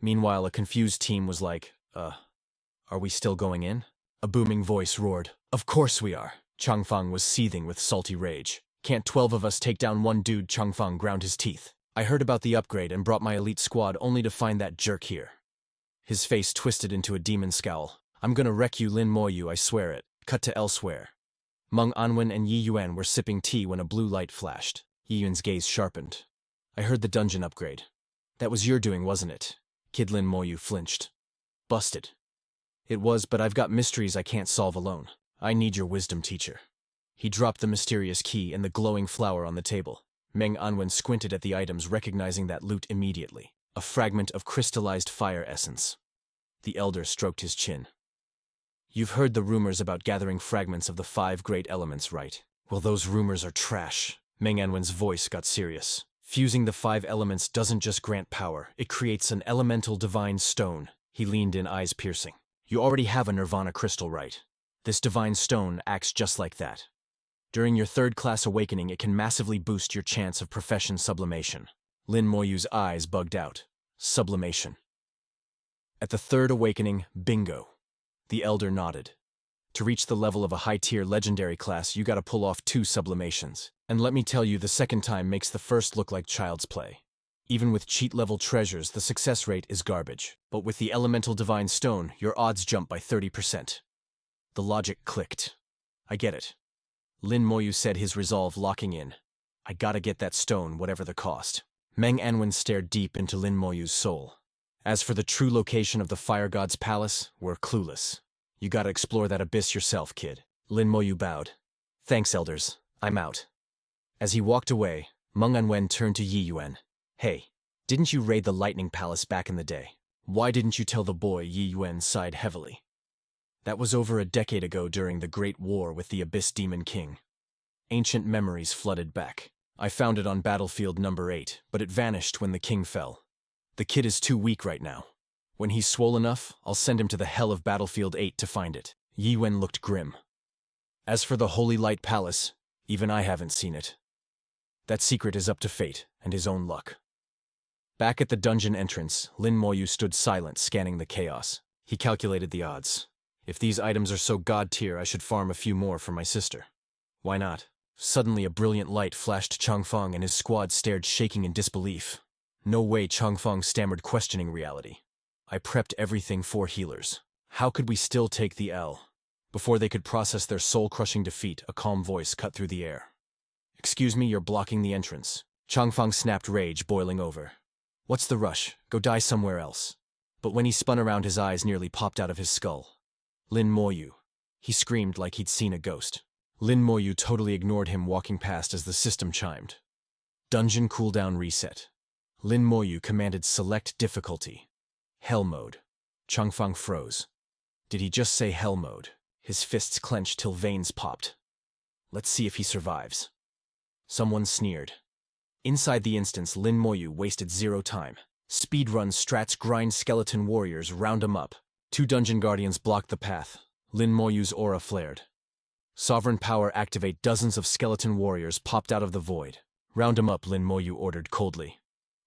Meanwhile, a confused team was like, are we still going in? A booming voice roared, "Of course we are." Changfang was seething with salty rage. "Can't 12 of us take down one dude?" Changfang ground his teeth. "I heard about the upgrade and brought my elite squad only to find that jerk here." His face twisted into a demon scowl. "I'm gonna wreck you, Lin Moyu, I swear it." Cut to elsewhere. Meng Anwen and Yi Yuan were sipping tea when a blue light flashed. Yi Yuan's gaze sharpened. "I heard the dungeon upgrade. That was your doing, wasn't it?" Kid Lin Moyu flinched. "Busted." "It was, but I've got mysteries I can't solve alone. I need your wisdom, teacher." He dropped the mysterious key and the glowing flower on the table. Meng Anwen squinted at the items, recognizing that loot immediately. A fragment of crystallized fire essence. The elder stroked his chin. "You've heard the rumors about gathering fragments of the 5 great elements, right? Well, those rumors are trash." Meng Anwen's voice got serious. "Fusing the 5 elements doesn't just grant power, it creates an elemental divine stone." He leaned in, eyes piercing. "You already have a nirvana crystal, right? This divine stone acts just like that. During your 3rd class awakening, it can massively boost your chance of profession sublimation." Lin Moyu's eyes bugged out. Sublimation. At the 3rd awakening, bingo. The elder nodded. To reach the level of a high-tier legendary class, you gotta pull off 2 sublimations. And let me tell you, the second time makes the first look like child's play. Even with cheat-level treasures, the success rate is garbage. But with the elemental divine stone, your odds jump by 30%. The logic clicked. "I get it." Lin Moyu said, his resolve locking in. "I gotta get that stone, whatever the cost." Meng Anwen stared deep into Lin Moyu's soul. "As for the true location of the Fire God's palace, we're clueless. You gotta explore that abyss yourself, kid." Lin Moyu bowed. "Thanks, elders. I'm out." As he walked away, Meng Anwen turned to Yi Yuan. "Hey, didn't you raid the Lightning Palace back in the day? Why didn't you tell the boy?" Yi Yuan sighed heavily. "That was over a decade ago during the Great War with the Abyss Demon King." Ancient memories flooded back. "I found it on battlefield number 8, but it vanished when the king fell. The kid is too weak right now. When he's swole enough, I'll send him to the hell of battlefield 8 to find it." Yi Yuan looked grim. "As for the Holy Light Palace, even I haven't seen it. That secret is up to fate and his own luck." Back at the dungeon entrance, Lin Moyu stood silent, scanning the chaos. He calculated the odds. If these items are so god-tier, I should farm a few more for my sister. Why not? Suddenly a brilliant light flashed Changfang and his squad stared, shaking in disbelief. "No way," Changfang stammered, questioning reality. "I prepped everything for healers. How could we still take the L?" Before they could process their soul-crushing defeat, a calm voice cut through the air. "Excuse me, you're blocking the entrance." Changfang snapped, rage boiling over. "What's the rush? Go die somewhere else." But when he spun around, his eyes nearly popped out of his skull. "Lin Moyu." He screamed like he'd seen a ghost. Lin Moyu totally ignored him, walking past as the system chimed. Dungeon cooldown reset. Lin Moyu commanded select difficulty. Hell mode. Changfang froze. Did he just say hell mode? His fists clenched till veins popped. "Let's see if he survives." Someone sneered. Inside the instance, Lin Moyu wasted 0 time. Speedrun strats, grind skeleton warriors, round 'em up. 2 dungeon guardians blocked the path. Lin Moyu's aura flared. Sovereign power activate, dozens of skeleton warriors popped out of the void. "Round 'em up," Lin Moyu ordered coldly.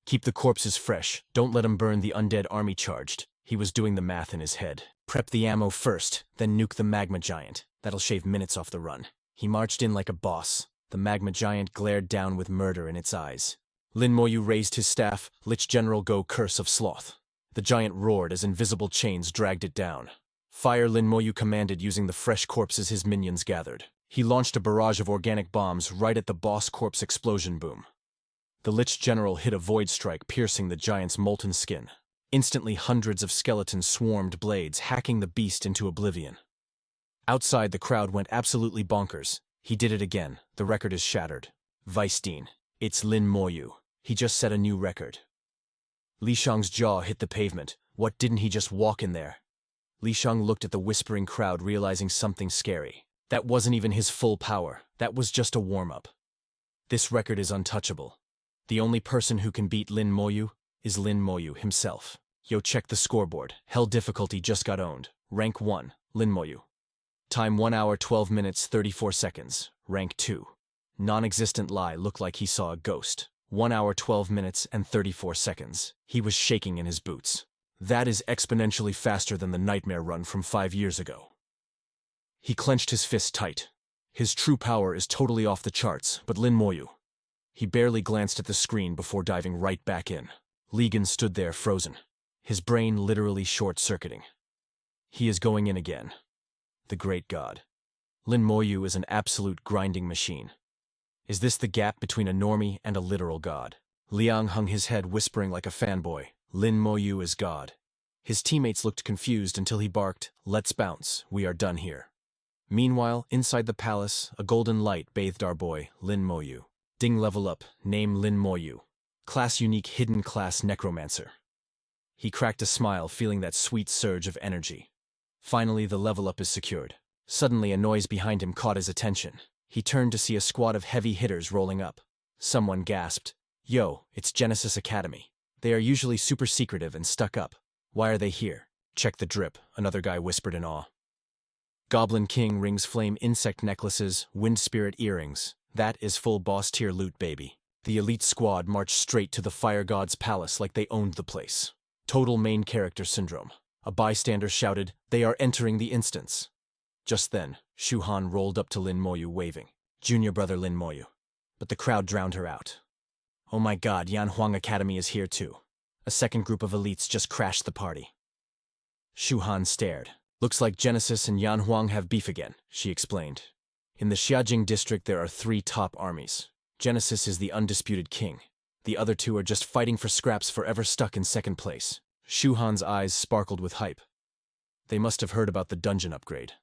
"Keep the corpses fresh, don't let 'em burn." The undead army charged. He was doing the math in his head. "Prep the ammo first, then nuke the magma giant. That'll shave minutes off the run." He marched in like a boss. The magma giant glared down with murder in its eyes. Lin Moyu raised his staff. "Lich General, go, curse of sloth." The giant roared as invisible chains dragged it down. "Fire," Lin Moyu commanded, using the fresh corpses his minions gathered. He launched a barrage of organic bombs right at the boss corpse. Explosion boom. The Lich General hit a void strike, piercing the giant's molten skin. Instantly, hundreds of skeletons swarmed blades, hacking the beast into oblivion. Outside, the crowd went absolutely bonkers. He did it again. The record is shattered. Vice Dean, it's Lin Moyu. He just set a new record. Li Shang's jaw hit the pavement. What, didn't he just walk in there? Li Shang looked at the whispering crowd, realizing something scary. That wasn't even his full power. That was just a warm-up. This record is untouchable. The only person who can beat Lin Moyu is Lin Moyu himself. Yo, check the scoreboard. Hell difficulty just got owned. Rank 1, Lin Moyu. Time 1 hour 12 minutes 34 seconds. Rank 2. Non-existent lie looked like he saw a ghost. 1 hour 12 minutes and 34 seconds. He was shaking in his boots. That is exponentially faster than the nightmare run from 5 years ago. He clenched his fist tight. His true power is totally off the charts, but Lin Moyu. He barely glanced at the screen before diving right back in. Ligan stood there frozen, his brain literally short-circuiting. He is going in again. The great god. Lin Moyu is an absolute grinding machine. Is this the gap between a normie and a literal god? Liang hung his head, whispering like a fanboy. Lin Moyu is god. His teammates looked confused until he barked, "Let's bounce, we are done here." Meanwhile, inside the palace, a golden light bathed our boy, Lin Moyu. Ding, level up, name Lin Moyu. Class unique, hidden class necromancer. He cracked a smile, feeling that sweet surge of energy. Finally, the level up is secured. Suddenly, a noise behind him caught his attention. He turned to see a squad of heavy hitters rolling up. Someone gasped, "Yo, it's Genesis Academy. They are usually super secretive and stuck up. Why are they here?" "Check the drip," another guy whispered in awe. Goblin King rings, flame insect necklaces, wind spirit earrings. That is full boss tier loot, baby. The elite squad marched straight to the fire god's palace like they owned the place. Total main character syndrome. A bystander shouted, "They are entering the instance." Just then, Shu Han rolled up to Lin Moyu waving, "Junior brother Lin Moyu." But the crowd drowned her out. "Oh my god, Yan Huang Academy is here too. A second group of elites just crashed the party." Shu Han stared. "Looks like Genesis and Yan Huang have beef again," she explained. "In the Xiajing district there are 3 top armies. Genesis is the undisputed king. The other 2 are just fighting for scraps, forever stuck in second place." Shu Han's eyes sparkled with hype. "They must have heard about the dungeon upgrade.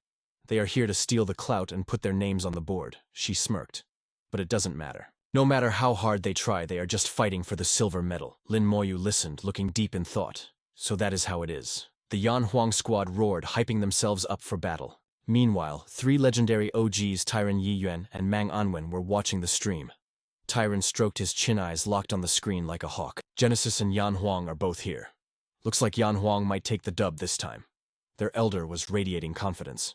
They are here to steal the clout and put their names on the board," she smirked. "But it doesn't matter. No matter how hard they try, they are just fighting for the silver medal." Lin Moyu listened, looking deep in thought. So that is how it is. The Yan Huang squad roared, hyping themselves up for battle. Meanwhile, 3 legendary OGs, Tyron Yiyuan and Mang Anwen, were watching the stream. Tyron stroked his chin, eyes locked on the screen like a hawk. "Genesis and Yan Huang are both here. Looks like Yan Huang might take the dub this time." Their elder was radiating confidence.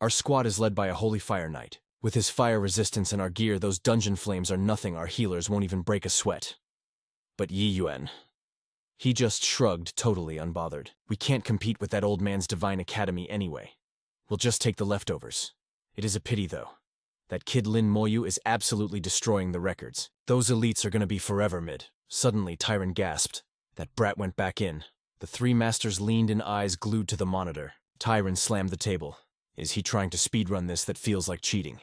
"Our squad is led by a holy fire knight. With his fire resistance and our gear, those dungeon flames are nothing. Our healers won't even break a sweat." But Yiyuan, he just shrugged, totally unbothered. "We can't compete with that old man's divine academy anyway. We'll just take the leftovers. It is a pity, though. That kid Lin Moyu is absolutely destroying the records. Those elites are going to be forever mid." Suddenly, Tyron gasped. That brat went back in. The 3 masters leaned in, eyes glued to the monitor. Tyron slammed the table. Is he trying to speedrun this? That feels like cheating.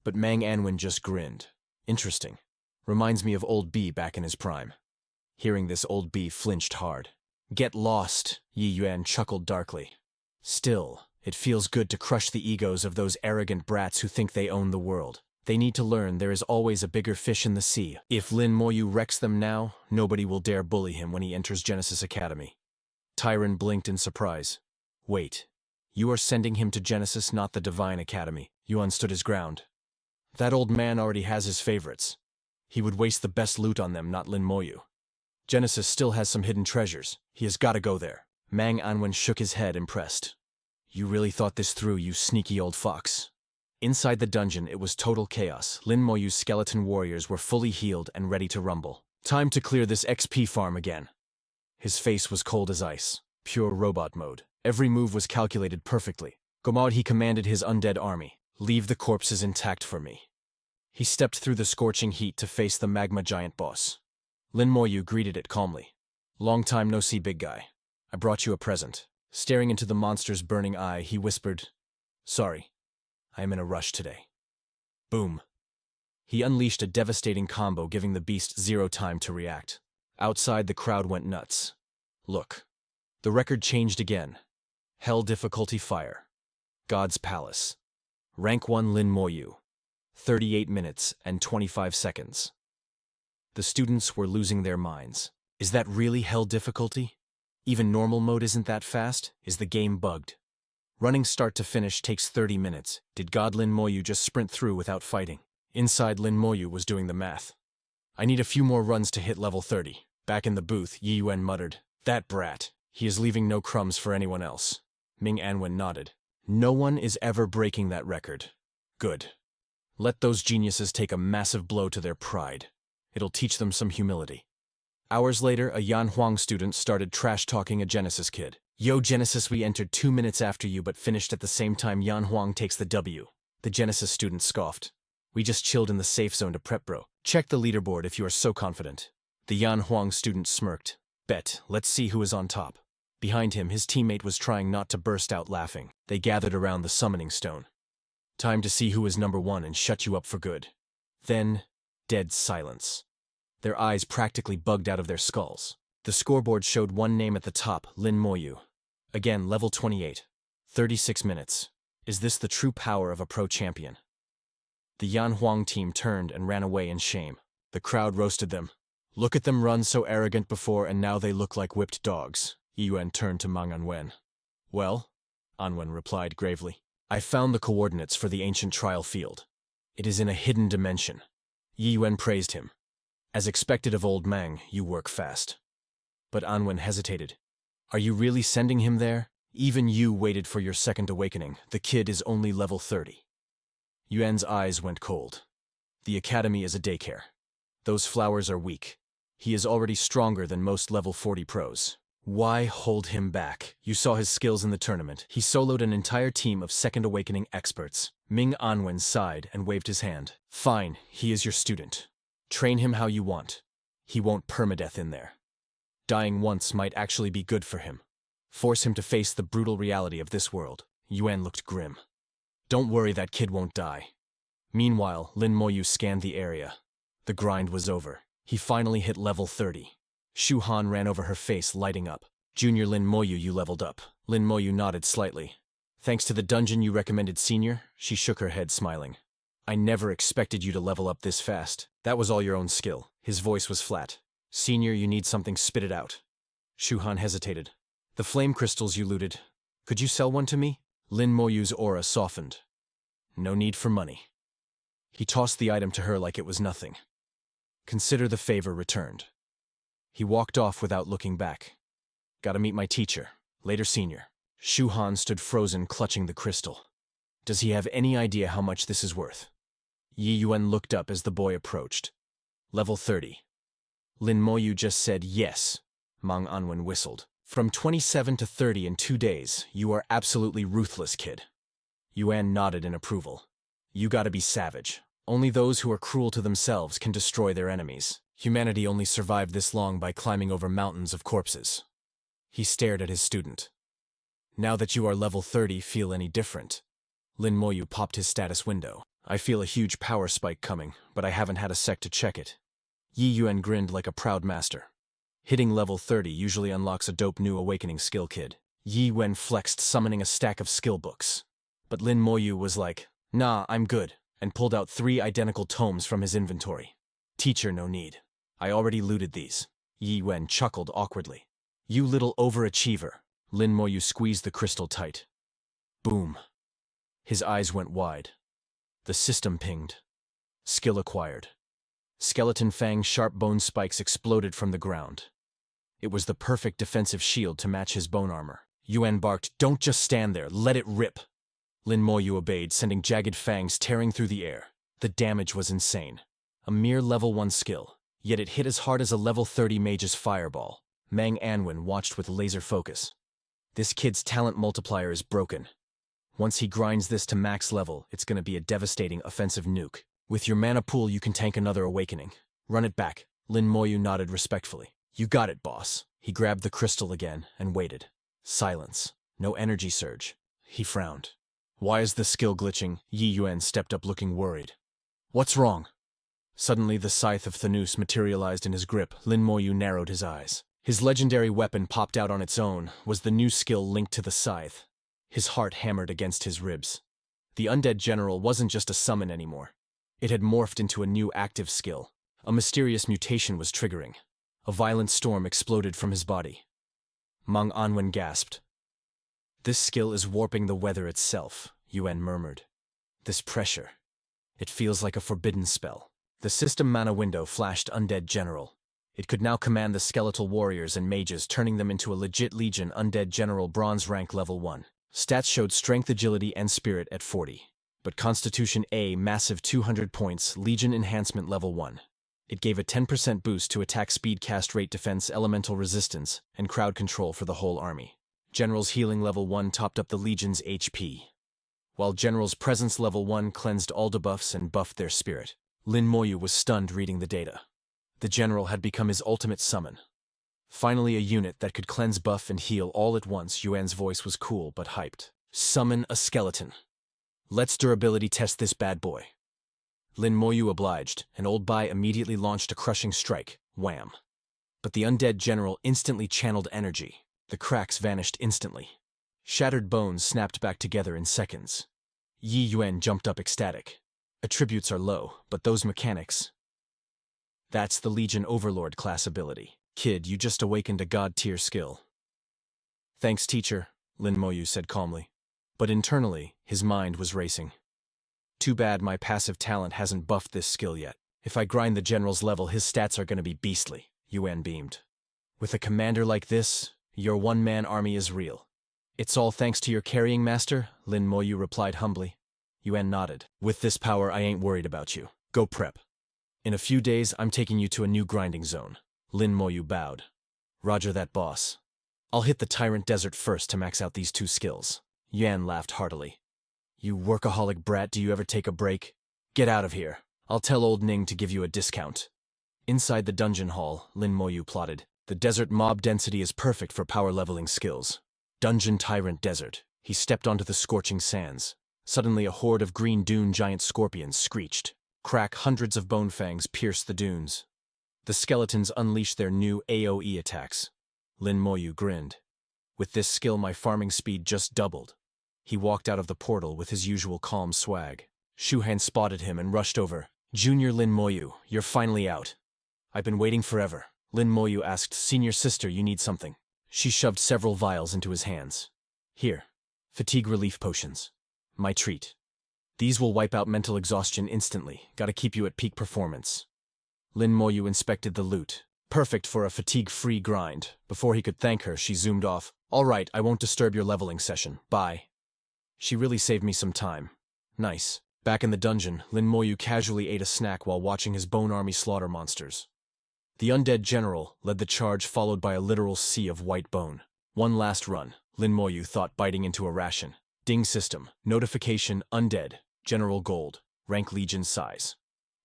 But Mang Anwen just grinned. "Interesting. Reminds me of old B back in his prime." Hearing this, old B flinched hard. "Get lost," Yiyuan chuckled darkly. "Still, it feels good to crush the egos of those arrogant brats who think they own the world. They need to learn there is always a bigger fish in the sea. If Lin Moyu wrecks them now, nobody will dare bully him when he enters Genesis Academy." Tyron blinked in surprise. "Wait, you are sending him to Genesis, not the Divine Academy?" Yuan stood his ground. "That old man already has his favorites. He would waste the best loot on them, not Lin Moyu. Genesis still has some hidden treasures. He has got to go there." Mang Anwen shook his head, impressed. "You really thought this through, you sneaky old fox." Inside the dungeon, it was total chaos. Lin Moyu's skeleton warriors were fully healed and ready to rumble. "Time to clear this XP farm again." His face was cold as ice. Pure robot mode. Every move was calculated perfectly. "Gomad," he commanded his undead army. "Leave the corpses intact for me." He stepped through the scorching heat to face the magma giant boss. Lin Moyu greeted it calmly. "Long time no see, big guy. I brought you a present." Staring into the monster's burning eye, he whispered, "Sorry, I am in a rush today." Boom. He unleashed a devastating combo, giving the beast 0 time to react. Outside, the crowd went nuts. Look. The record changed again. Hell difficulty fire. God's Palace. Rank 1 Lin Moyu. 38 minutes and 25 seconds. The students were losing their minds. Is that really hell difficulty? Even normal mode isn't that fast? Is the game bugged? Running start to finish takes 30 minutes. Did God Lin Moyu just sprint through without fighting? Inside, Lin Moyu was doing the math. I need a few more runs to hit level 30. Back in the booth, Yi Yuan muttered, "That brat. He is leaving no crumbs for anyone else." Ming Anwen nodded. No one is ever breaking that record. Good. Let those geniuses take a massive blow to their pride. It'll teach them some humility. Hours later, a Yan Huang student started trash-talking a Genesis kid. "Yo, Genesis, we entered 2 minutes after you but finished at the same time. Yan Huang takes the W." The Genesis student scoffed. "We just chilled in the safe zone to prep, bro. Check the leaderboard if you are so confident." The Yan Huang student smirked. "Bet, let's see who is on top." Behind him, his teammate was trying not to burst out laughing. They gathered around the summoning stone. "Time to see who is number one and shut you up for good." Then, dead silence. Their eyes practically bugged out of their skulls. The scoreboard showed one name at the top, Lin Moyu. Again, level 28. 36 minutes. Is this the true power of a pro champion? The Yan Huang team turned and ran away in shame. The crowd roasted them. "Look at them run so arrogant before and now they look like whipped dogs." Yi Yuan turned to Mang Anwen. "Well," Anwen replied gravely, "I found the coordinates for the ancient trial field. It is in a hidden dimension." Yi Yuan praised him. "As expected of old Mang, you work fast." But Anwen hesitated. "Are you really sending him there? Even you waited for your second awakening. The kid is only level 30. Yuan's eyes went cold. "The academy is a daycare. Those flowers are weak. He is already stronger than most level 40 pros. Why hold him back? You saw his skills in the tournament. He soloed an entire team of second awakening experts." Ming Anwen sighed and waved his hand. "Fine, he is your student. Train him how you want. He won't permadeath in there. Dying once might actually be good for him. Force him to face the brutal reality of this world." Yuan looked grim. "Don't worry, that kid won't die." Meanwhile, Lin Moyu scanned the area. The grind was over. He finally hit level 30. Shu Han ran over her face, lighting up. "Junior Lin Moyu, you leveled up." Lin Moyu nodded slightly. "Thanks to the dungeon you recommended, senior?" She shook her head, smiling. "I never expected you to level up this fast. That was all your own skill." His voice was flat. "Senior, you need something, spit it out." Shu Han hesitated. "The flame crystals you looted. Could you sell one to me?" Lin Moyu's aura softened. "No need for money." He tossed the item to her like it was nothing. "Consider the favor returned." He walked off without looking back. "Gotta meet my teacher. Later, senior." Shu Han stood frozen, clutching the crystal. Does he have any idea how much this is worth? Yi Yuan looked up as the boy approached. "Level 30. Lin Moyu just said yes," Mang Anwen whistled. "From 27 to 30 in 2 days. You are absolutely ruthless, kid." Yuan nodded in approval. "You gotta be savage. Only those who are cruel to themselves can destroy their enemies. Humanity only survived this long by climbing over mountains of corpses." He stared at his student. "Now that you are level 30, feel any different?" Lin Moyu popped his status window. "I feel a huge power spike coming, but I haven't had a sec to check it." Yi Yuan grinned like a proud master. Hitting level 30 usually unlocks a dope new awakening skill, kid. Yi Yuan flexed, summoning a stack of skill books. But Lin Moyu was like, "Nah, I'm good," and pulled out 3 identical tomes from his inventory. "Teacher, no need. I already looted these." Yi Yuan chuckled awkwardly. "You little overachiever." Lin Moyu squeezed the crystal tight. Boom. His eyes went wide. The system pinged. Skill acquired. Skeleton Fang's sharp bone spikes exploded from the ground. It was the perfect defensive shield to match his bone armor. Yuan barked, "Don't just stand there, let it rip." Lin Moyu obeyed, sending jagged fangs tearing through the air. The damage was insane. A mere level 1 skill, yet it hit as hard as a level 30 mage's fireball. Mang Anwen watched with laser focus. This kid's talent multiplier is broken. Once he grinds this to max level, it's gonna be a devastating offensive nuke. With your mana pool, you can tank another awakening. Run it back. Lin Moyu nodded respectfully. "You got it, boss." He grabbed the crystal again and waited. Silence. No energy surge. He frowned. "Why is the skill glitching?" Yi Yuan stepped up looking worried. "What's wrong?" Suddenly the scythe of Thanos materialized in his grip. Lin Moyu narrowed his eyes. His legendary weapon popped out on its own, was the new skill linked to the scythe. His heart hammered against his ribs. The undead general wasn't just a summon anymore. It had morphed into a new active skill. A mysterious mutation was triggering. A violent storm exploded from his body. Mang Anwen gasped. This skill is warping the weather itself, Yuan murmured. This pressure. It feels like a forbidden spell. The system mana window flashed Undead General. It could now command the skeletal warriors and mages, turning them into a legit legion. Undead General bronze rank level 1. Stats showed strength, agility, and spirit at 40. But Constitution A massive 200 points, Legion enhancement level 1. It gave a 10% boost to attack speed, cast rate, defense, elemental resistance, and crowd control for the whole army. General's healing level 1 topped up the Legion's HP, while General's presence level 1 cleansed all debuffs and buffed their spirit. Lin Moyu was stunned reading the data. The General had become his ultimate summon. Finally a unit that could cleanse, buff, and heal all at once. Yuan's voice was cool but hyped. Summon a skeleton. Let's durability test this bad boy. Lin Moyu obliged, and Old Bai immediately launched a crushing strike. Wham! But the Undead General instantly channeled energy. The cracks vanished instantly. Shattered bones snapped back together in seconds. Yi Yuan jumped up ecstatic. Attributes are low, but those mechanics... That's the Legion Overlord class ability. Kid, you just awakened a god-tier skill. Thanks, teacher, Lin Moyu said calmly. But internally, his mind was racing. Too bad my passive talent hasn't buffed this skill yet. If I grind the General's level, his stats are gonna be beastly, Yuan beamed. With a commander like this, your one-man army is real. It's all thanks to your carrying master, Lin Moyu replied humbly. Yuan nodded. With this power, I ain't worried about you. Go prep. In a few days, I'm taking you to a new grinding zone. Lin Moyu bowed. Roger that, boss. I'll hit the Tyrant Desert first to max out these 2 skills. Yuan laughed heartily. You workaholic brat, do you ever take a break? Get out of here. I'll tell old Ning to give you a discount. Inside the dungeon hall, Lin Moyu plotted. The desert mob density is perfect for power leveling skills. Dungeon Tyrant Desert. He stepped onto the scorching sands. Suddenly a horde of green dune giant scorpions screeched. Crack, hundreds of bone fangs pierced the dunes. The skeletons unleashed their new AoE attacks. Lin Moyu grinned. With this skill, my farming speed just doubled. He walked out of the portal with his usual calm swag. Shuhan spotted him and rushed over. Junior Lin Moyu, you're finally out. I've been waiting forever. Lin Moyu asked, Senior sister, you need something. She shoved several vials into his hands. Here. Fatigue relief potions. My treat. These will wipe out mental exhaustion instantly. Gotta keep you at peak performance. Lin Moyu inspected the loot. Perfect for a fatigue-free grind. Before he could thank her, she zoomed off. All right, I won't disturb your leveling session. Bye. She really saved me some time. Nice. Back in the dungeon, Lin Moyu casually ate a snack while watching his bone army slaughter monsters. The Undead General led the charge, followed by a literal sea of white bone. One last run, Lin Moyu thought, biting into a ration. Ding system. Notification, Undead. General Gold. Rank Legion size.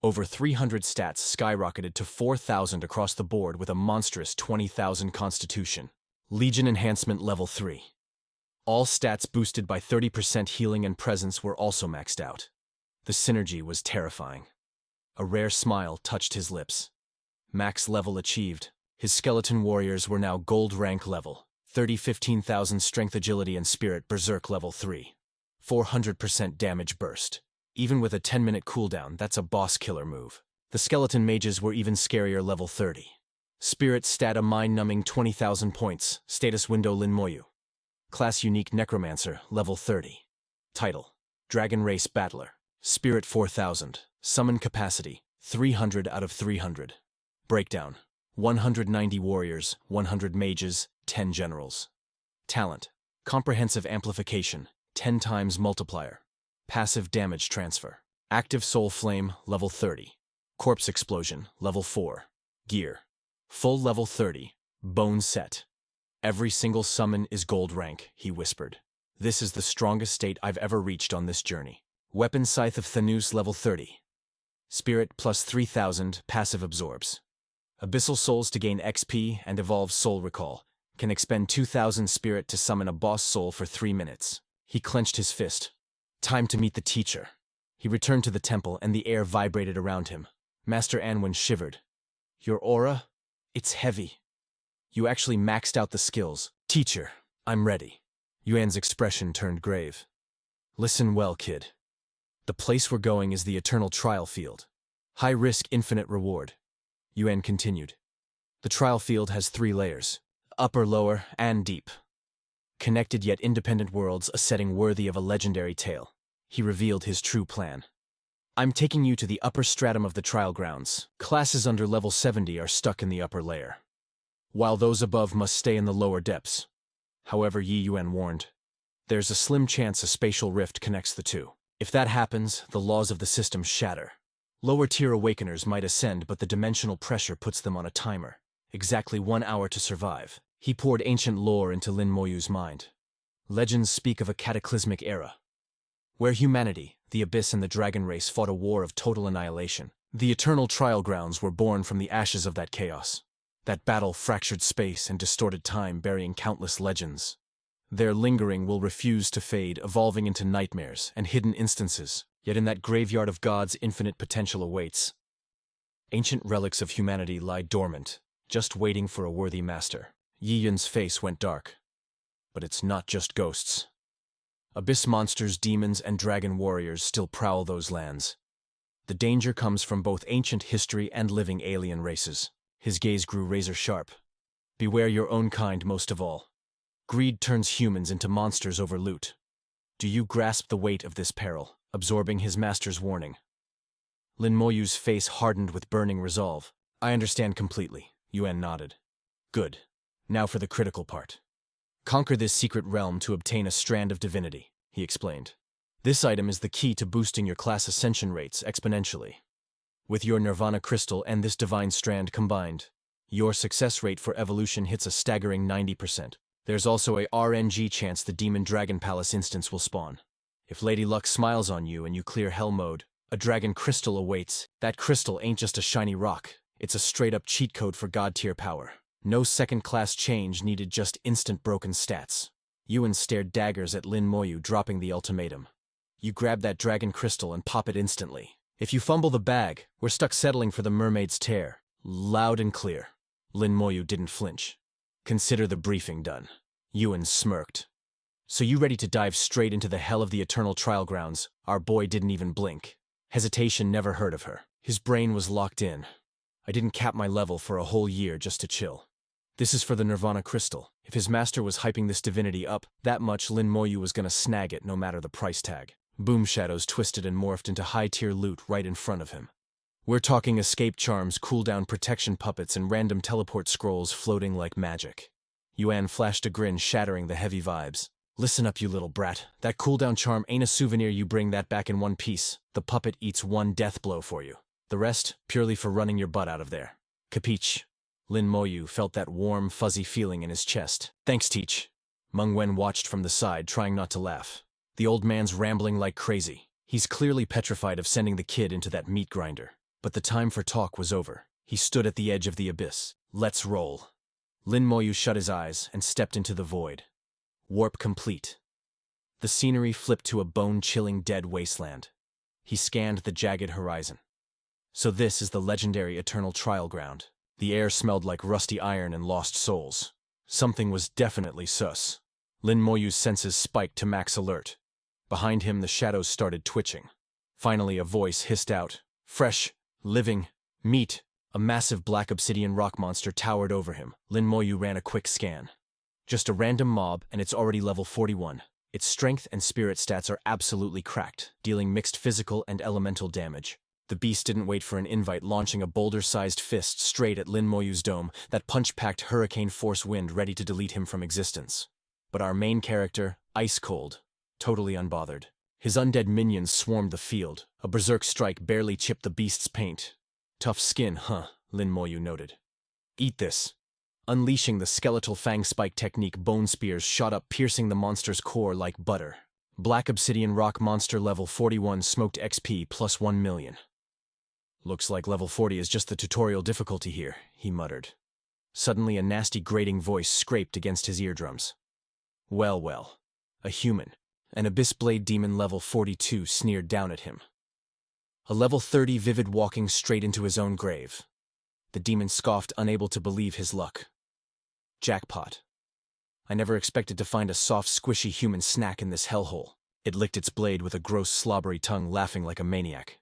Over 300 stats skyrocketed to 4,000 across the board with a monstrous 20,000 Constitution. Legion enhancement level 3. All stats boosted by 30% healing and presence were also maxed out. The synergy was terrifying. A rare smile touched his lips. Max level achieved. His skeleton warriors were now gold rank level. 15,000 strength, agility, and spirit, berserk level 3. 400% damage burst. Even with a 10-minute cooldown, that's a boss killer move. The skeleton mages were even scarier, level 30. Spirit stat, a mind-numbing 20,000 points. Status window, Lin Moyu. Class unique necromancer, level 30. Title: Dragon Race Battler. Spirit 4,000. Summon capacity: 300 out of 300. Breakdown: 190 warriors, 100 mages, 10 generals. Talent: Comprehensive Amplification, 10 times multiplier. Passive damage transfer. Active Soul Flame, level 30. Corpse Explosion, level 4. Gear: Full level 30. Bone set. Every single summon is gold rank, he whispered. This is the strongest state I've ever reached on this journey. Weapon Scythe of Thanos, level 30. Spirit plus 3,000, passive absorbs. Abyssal Souls to gain XP and evolve Soul Recall. Can expend 2,000 spirit to summon a boss soul for 3 minutes. He clenched his fist. Time to meet the teacher. He returned to the temple and the air vibrated around him. Master Anwen shivered. Your aura? It's heavy. You actually maxed out the skills. Teacher, I'm ready. Yuan's expression turned grave. Listen well, kid. The place we're going is the eternal trial field. High risk, infinite reward. Yuan continued. The trial field has 3 layers. Upper, lower, and deep. Connected yet independent worlds, a setting worthy of a legendary tale. He revealed his true plan. I'm taking you to the upper stratum of the trial grounds. Classes under level 70 are stuck in the upper layer, while those above must stay in the lower depths. However, Yi Yuan warned, there's a slim chance a spatial rift connects the two. If that happens, the laws of the system shatter. Lower-tier awakeners might ascend, but the dimensional pressure puts them on a timer. Exactly 1 hour to survive. He poured ancient lore into Lin Moyu's mind. Legends speak of a cataclysmic era, where humanity, the Abyss and the Dragon race fought a war of total annihilation. The eternal trial grounds were born from the ashes of that chaos. That battle fractured space and distorted time, burying countless legends. Their lingering will refuse to fade, evolving into nightmares and hidden instances. Yet in that graveyard of gods, infinite potential awaits. Ancient relics of humanity lie dormant, just waiting for a worthy master. Yi Yun's face went dark. But it's not just ghosts. Abyss monsters, demons, and dragon warriors still prowl those lands. The danger comes from both ancient history and living alien races. His gaze grew razor-sharp. Beware your own kind most of all. Greed turns humans into monsters over loot. Do you grasp the weight of this peril, absorbing his master's warning? Lin Moyu's face hardened with burning resolve. I understand completely, Yuan nodded. Good. Now for the critical part. Conquer this secret realm to obtain a strand of divinity, he explained. This item is the key to boosting your class ascension rates exponentially. With your Nirvana crystal and this divine strand combined, your success rate for evolution hits a staggering 90%. There's also a RNG chance the Demon Dragon Palace instance will spawn. If Lady Luck smiles on you and you clear Hell mode, a dragon crystal awaits. That crystal ain't just a shiny rock, it's a straight-up cheat code for god-tier power. No second-class change needed, just instant broken stats. Yuan stared daggers at Lin Moyu, dropping the ultimatum. You grab that dragon crystal and pop it instantly. If you fumble the bag, we're stuck settling for the mermaid's tear. Loud and clear. Lin Moyu didn't flinch. Consider the briefing done. Yuan smirked. So you ready to dive straight into the hell of the eternal trial grounds? Our boy didn't even blink. Hesitation never heard of her. His brain was locked in. I didn't cap my level for a whole year just to chill. This is for the Nirvana crystal. If his master was hyping this divinity up that much, Lin Moyu was gonna snag it no matter the price tag. Boom shadows twisted and morphed into high-tier loot right in front of him. We're talking escape charms, cooldown protection puppets, and random teleport scrolls floating like magic. Yuan flashed a grin, shattering the heavy vibes. Listen up, you little brat. That cooldown charm ain't a souvenir you bring that back in one piece. The puppet eats one death blow for you. The rest, purely for running your butt out of there. Capiche? Lin Moyu felt that warm, fuzzy feeling in his chest. Thanks, Teach. Meng Wen watched from the side, trying not to laugh. The old man's rambling like crazy. He's clearly petrified of sending the kid into that meat grinder. But the time for talk was over. He stood at the edge of the abyss. Let's roll. Lin Moyu shut his eyes and stepped into the void. Warp complete. The scenery flipped to a bone-chilling dead wasteland. He scanned the jagged horizon. So this is the legendary Eternal Trial Ground. The air smelled like rusty iron and lost souls. Something was definitely sus. Lin Moyu's senses spiked to max alert. Behind him, the shadows started twitching. Finally, a voice hissed out. Fresh, living, meat. A massive black obsidian rock monster towered over him. Lin Moyu ran a quick scan. Just a random mob, and it's already level 41. Its strength and spirit stats are absolutely cracked, dealing mixed physical and elemental damage. The beast didn't wait for an invite, launching a boulder-sized fist straight at Lin Moyu's dome, that punch-packed hurricane force wind ready to delete him from existence. But our main character, ice cold, totally unbothered. His undead minions swarmed the field. A berserk strike barely chipped the beast's paint. Tough skin, huh? Lin Moyu noted. Eat this. Unleashing the skeletal fang spike technique, bone spears shot up, piercing the monster's core like butter. Black obsidian rock monster level 41, smoked XP plus 1 million. Looks like level 40 is just the tutorial difficulty here, he muttered. Suddenly a nasty grating voice scraped against his eardrums. Well, well. A human. An Abyss Blade Demon level 42 sneered down at him. A level 30 Vivid walking straight into his own grave. The demon scoffed, unable to believe his luck. Jackpot. I never expected to find a soft, squishy human snack in this hellhole. It licked its blade with a gross slobbery tongue, laughing like a maniac.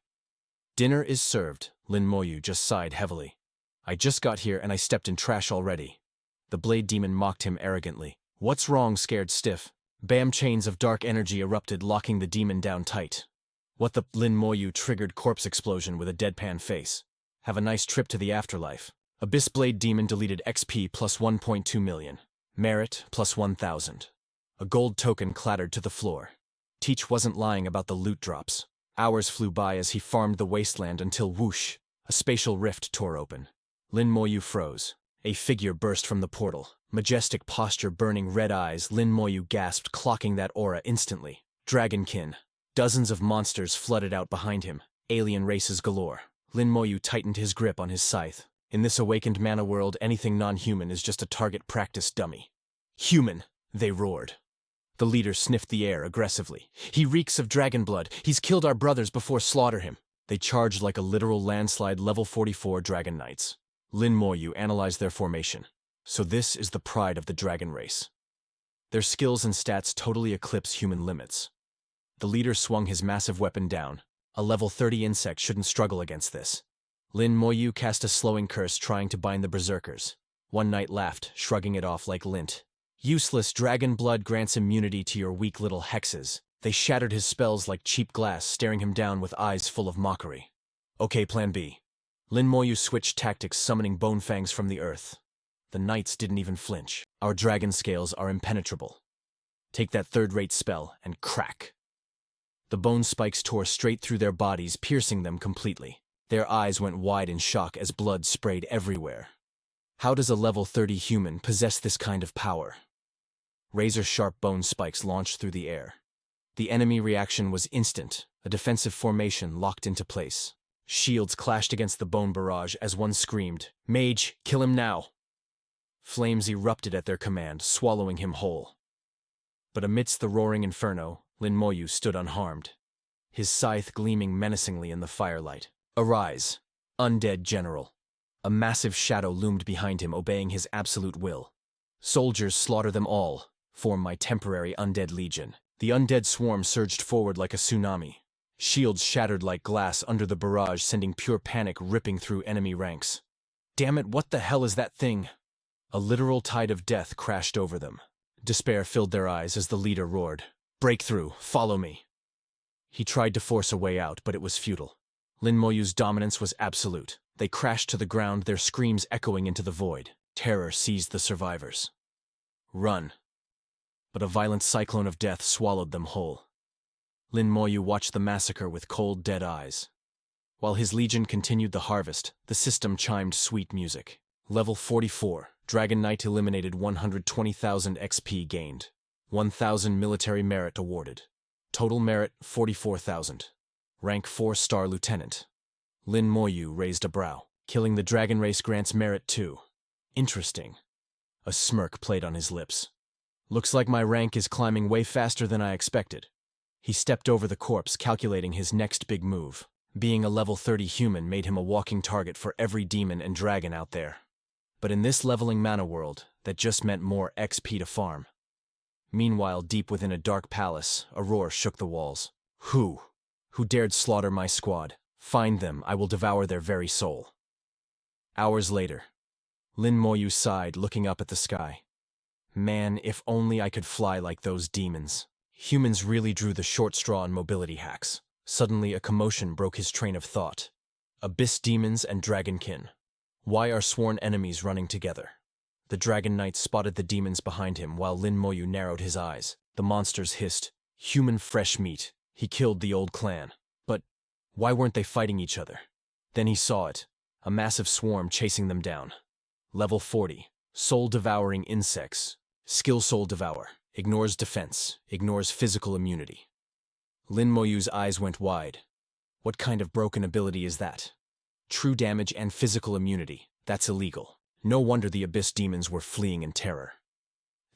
"Dinner is served," Lin Moyu just sighed heavily. "I just got here and I stepped in trash already." The blade demon mocked him arrogantly. "What's wrong, scared stiff?" Bam! Chains of dark energy erupted, locking the demon down tight. "What the—" Lin Moyu triggered corpse explosion with a deadpan face. "Have a nice trip to the afterlife." Abyss Blade Demon deleted XP plus 1.2 million. Merit plus 1,000. A gold token clattered to the floor. Teach wasn't lying about the loot drops. Hours flew by as he farmed the wasteland until whoosh, a spatial rift tore open. Lin Moyu froze. A figure burst from the portal. Majestic posture, burning red eyes. Lin Moyu gasped, clocking that aura instantly. Dragonkin. Dozens of monsters flooded out behind him. Alien races galore. Lin Moyu tightened his grip on his scythe. In this awakened mana world, anything non-human is just a target practice dummy. "Human!" they roared. The leader sniffed the air aggressively. "He reeks of dragon blood. He's killed our brothers before slaughter him." They charged like a literal landslide, level 44 Dragon Knights. Lin Moyu analyzed their formation. So this is the pride of the dragon race. Their skills and stats totally eclipse human limits. The leader swung his massive weapon down. A level 30 insect shouldn't struggle against this. Lin Moyu cast a slowing curse, trying to bind the berserkers. One knight laughed, shrugging it off like lint. "Useless, dragon blood grants immunity to your weak little hexes." They shattered his spells like cheap glass, staring him down with eyes full of mockery. "Okay, plan B." Lin Moyu switched tactics, summoning bone fangs from the earth. The knights didn't even flinch. "Our dragon scales are impenetrable. Take that third-rate spell and crack." The bone spikes tore straight through their bodies, piercing them completely. Their eyes went wide in shock as blood sprayed everywhere. How does a level 30 human possess this kind of power? Razor-sharp bone spikes launched through the air. The enemy reaction was instant, a defensive formation locked into place. Shields clashed against the bone barrage as one screamed, "Mage, kill him now!" Flames erupted at their command, swallowing him whole. But amidst the roaring inferno, Lin Moyu stood unharmed, his scythe gleaming menacingly in the firelight. "Arise, undead general." A massive shadow loomed behind him, obeying his absolute will. "Soldiers, slaughter them all. Form my temporary undead legion." The undead swarm surged forward like a tsunami. Shields shattered like glass under the barrage, sending pure panic ripping through enemy ranks. "Damn it, what the hell is that thing?" A literal tide of death crashed over them. Despair filled their eyes as the leader roared, "Breakthrough, follow me." He tried to force a way out, but it was futile. Lin Moyu's dominance was absolute. They crashed to the ground, their screams echoing into the void. Terror seized the survivors. "Run." But a violent cyclone of death swallowed them whole. Lin Moyu watched the massacre with cold, dead eyes. While his legion continued the harvest, the system chimed sweet music. Level 44, Dragon Knight eliminated, 120,000 XP gained. 1,000 military merit awarded. Total merit, 44,000. Rank 4-star lieutenant. Lin Moyu raised a brow. Killing the dragon race grants merit too. Interesting. A smirk played on his lips. Looks like my rank is climbing way faster than I expected. He stepped over the corpse, calculating his next big move. Being a level 30 human made him a walking target for every demon and dragon out there. But in this leveling mana world, that just meant more XP to farm. Meanwhile, deep within a dark palace, a roar shook the walls. Who dared slaughter my squad? Find them, I will devour their very soul." Hours later, Lin Moyu sighed, looking up at the sky. "Man, if only I could fly like those demons." Humans really drew the short straw on mobility hacks. Suddenly, a commotion broke his train of thought. Abyss demons and dragonkin. Why are sworn enemies running together? The Dragon Knight spotted the demons behind him while Lin Moyu narrowed his eyes. The monsters hissed, "Human fresh meat. He killed the old clan." But why weren't they fighting each other? Then he saw it, a massive swarm chasing them down. Level 40, soul-devouring insects. Skill Soul Devour. Ignores defense, ignores physical immunity. Lin Moyu's eyes went wide. What kind of broken ability is that? True damage and physical immunity. That's illegal. No wonder the Abyss demons were fleeing in terror.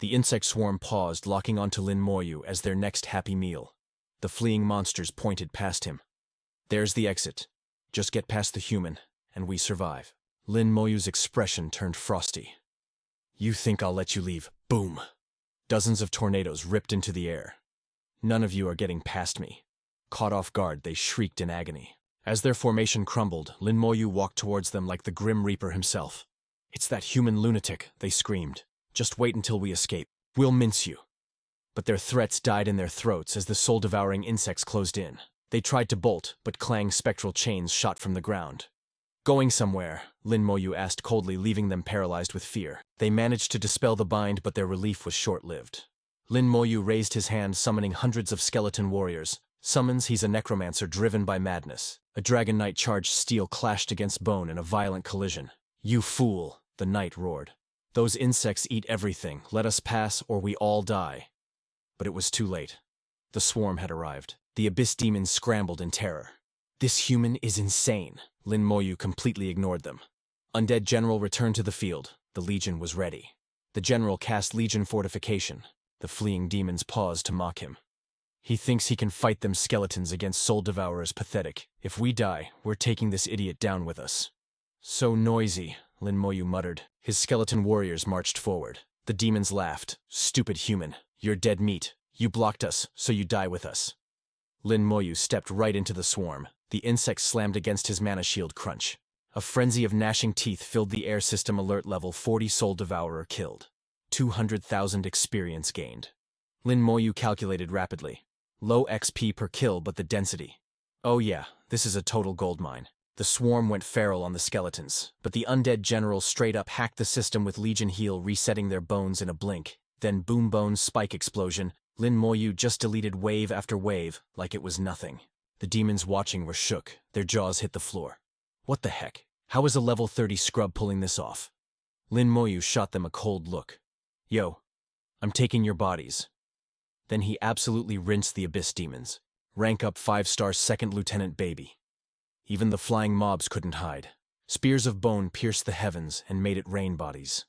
The insect swarm paused, locking onto Lin Moyu as their next happy meal. The fleeing monsters pointed past him. "There's the exit. Just get past the human, and we survive." Lin Moyu's expression turned frosty. "You think I'll let you leave?" Boom! Dozens of tornadoes ripped into the air. None of you are getting past me. Caught off guard, they shrieked in agony. As their formation crumbled, Lin Moyu walked towards them like the Grim Reaper himself. "It's that human lunatic," they screamed. "Just wait until we escape. We'll mince you." But their threats died in their throats as the soul-devouring insects closed in. They tried to bolt, but clanging spectral chains shot from the ground. "Going somewhere?" Lin Moyu asked coldly, leaving them paralyzed with fear. They managed to dispel the bind, but their relief was short-lived. Lin Moyu raised his hand, summoning hundreds of skeleton warriors. Summons, he's a necromancer driven by madness. A dragon knight charged steel clashed against bone in a violent collision. "You fool," the knight roared. "Those insects eat everything. Let us pass, or we all die." But it was too late. The swarm had arrived. The abyss demons scrambled in terror. "This human is insane." Lin Moyu completely ignored them. Undead General returned to the field. The Legion was ready. The General cast Legion fortification. The fleeing demons paused to mock him. "He thinks he can fight them skeletons against soul devourers. Pathetic. If we die, we're taking this idiot down with us." "So noisy," Lin Moyu muttered. His skeleton warriors marched forward. The demons laughed. "Stupid human. You're dead meat. You blocked us, so you die with us." Lin Moyu stepped right into the swarm. The insect slammed against his mana shield. Crunch. A frenzy of gnashing teeth filled the air system. Alert level 40 soul devourer killed. 200,000 experience gained. Lin Moyu calculated rapidly. Low XP per kill, but the density. Oh yeah, this is a total goldmine. The swarm went feral on the skeletons, but the undead general straight up hacked the system with Legion heal, resetting their bones in a blink. Then boom bone spike explosion. Lin Moyu just deleted wave after wave, like it was nothing. The demons watching were shook. Their jaws hit the floor. What the heck? How is a level 30 scrub pulling this off? Lin Moyu shot them a cold look. "Yo, I'm taking your bodies." Then he absolutely rinsed the abyss demons. Rank up 5-star second lieutenant baby. Even the flying mobs couldn't hide. Spears of bone pierced the heavens and made it rain bodies.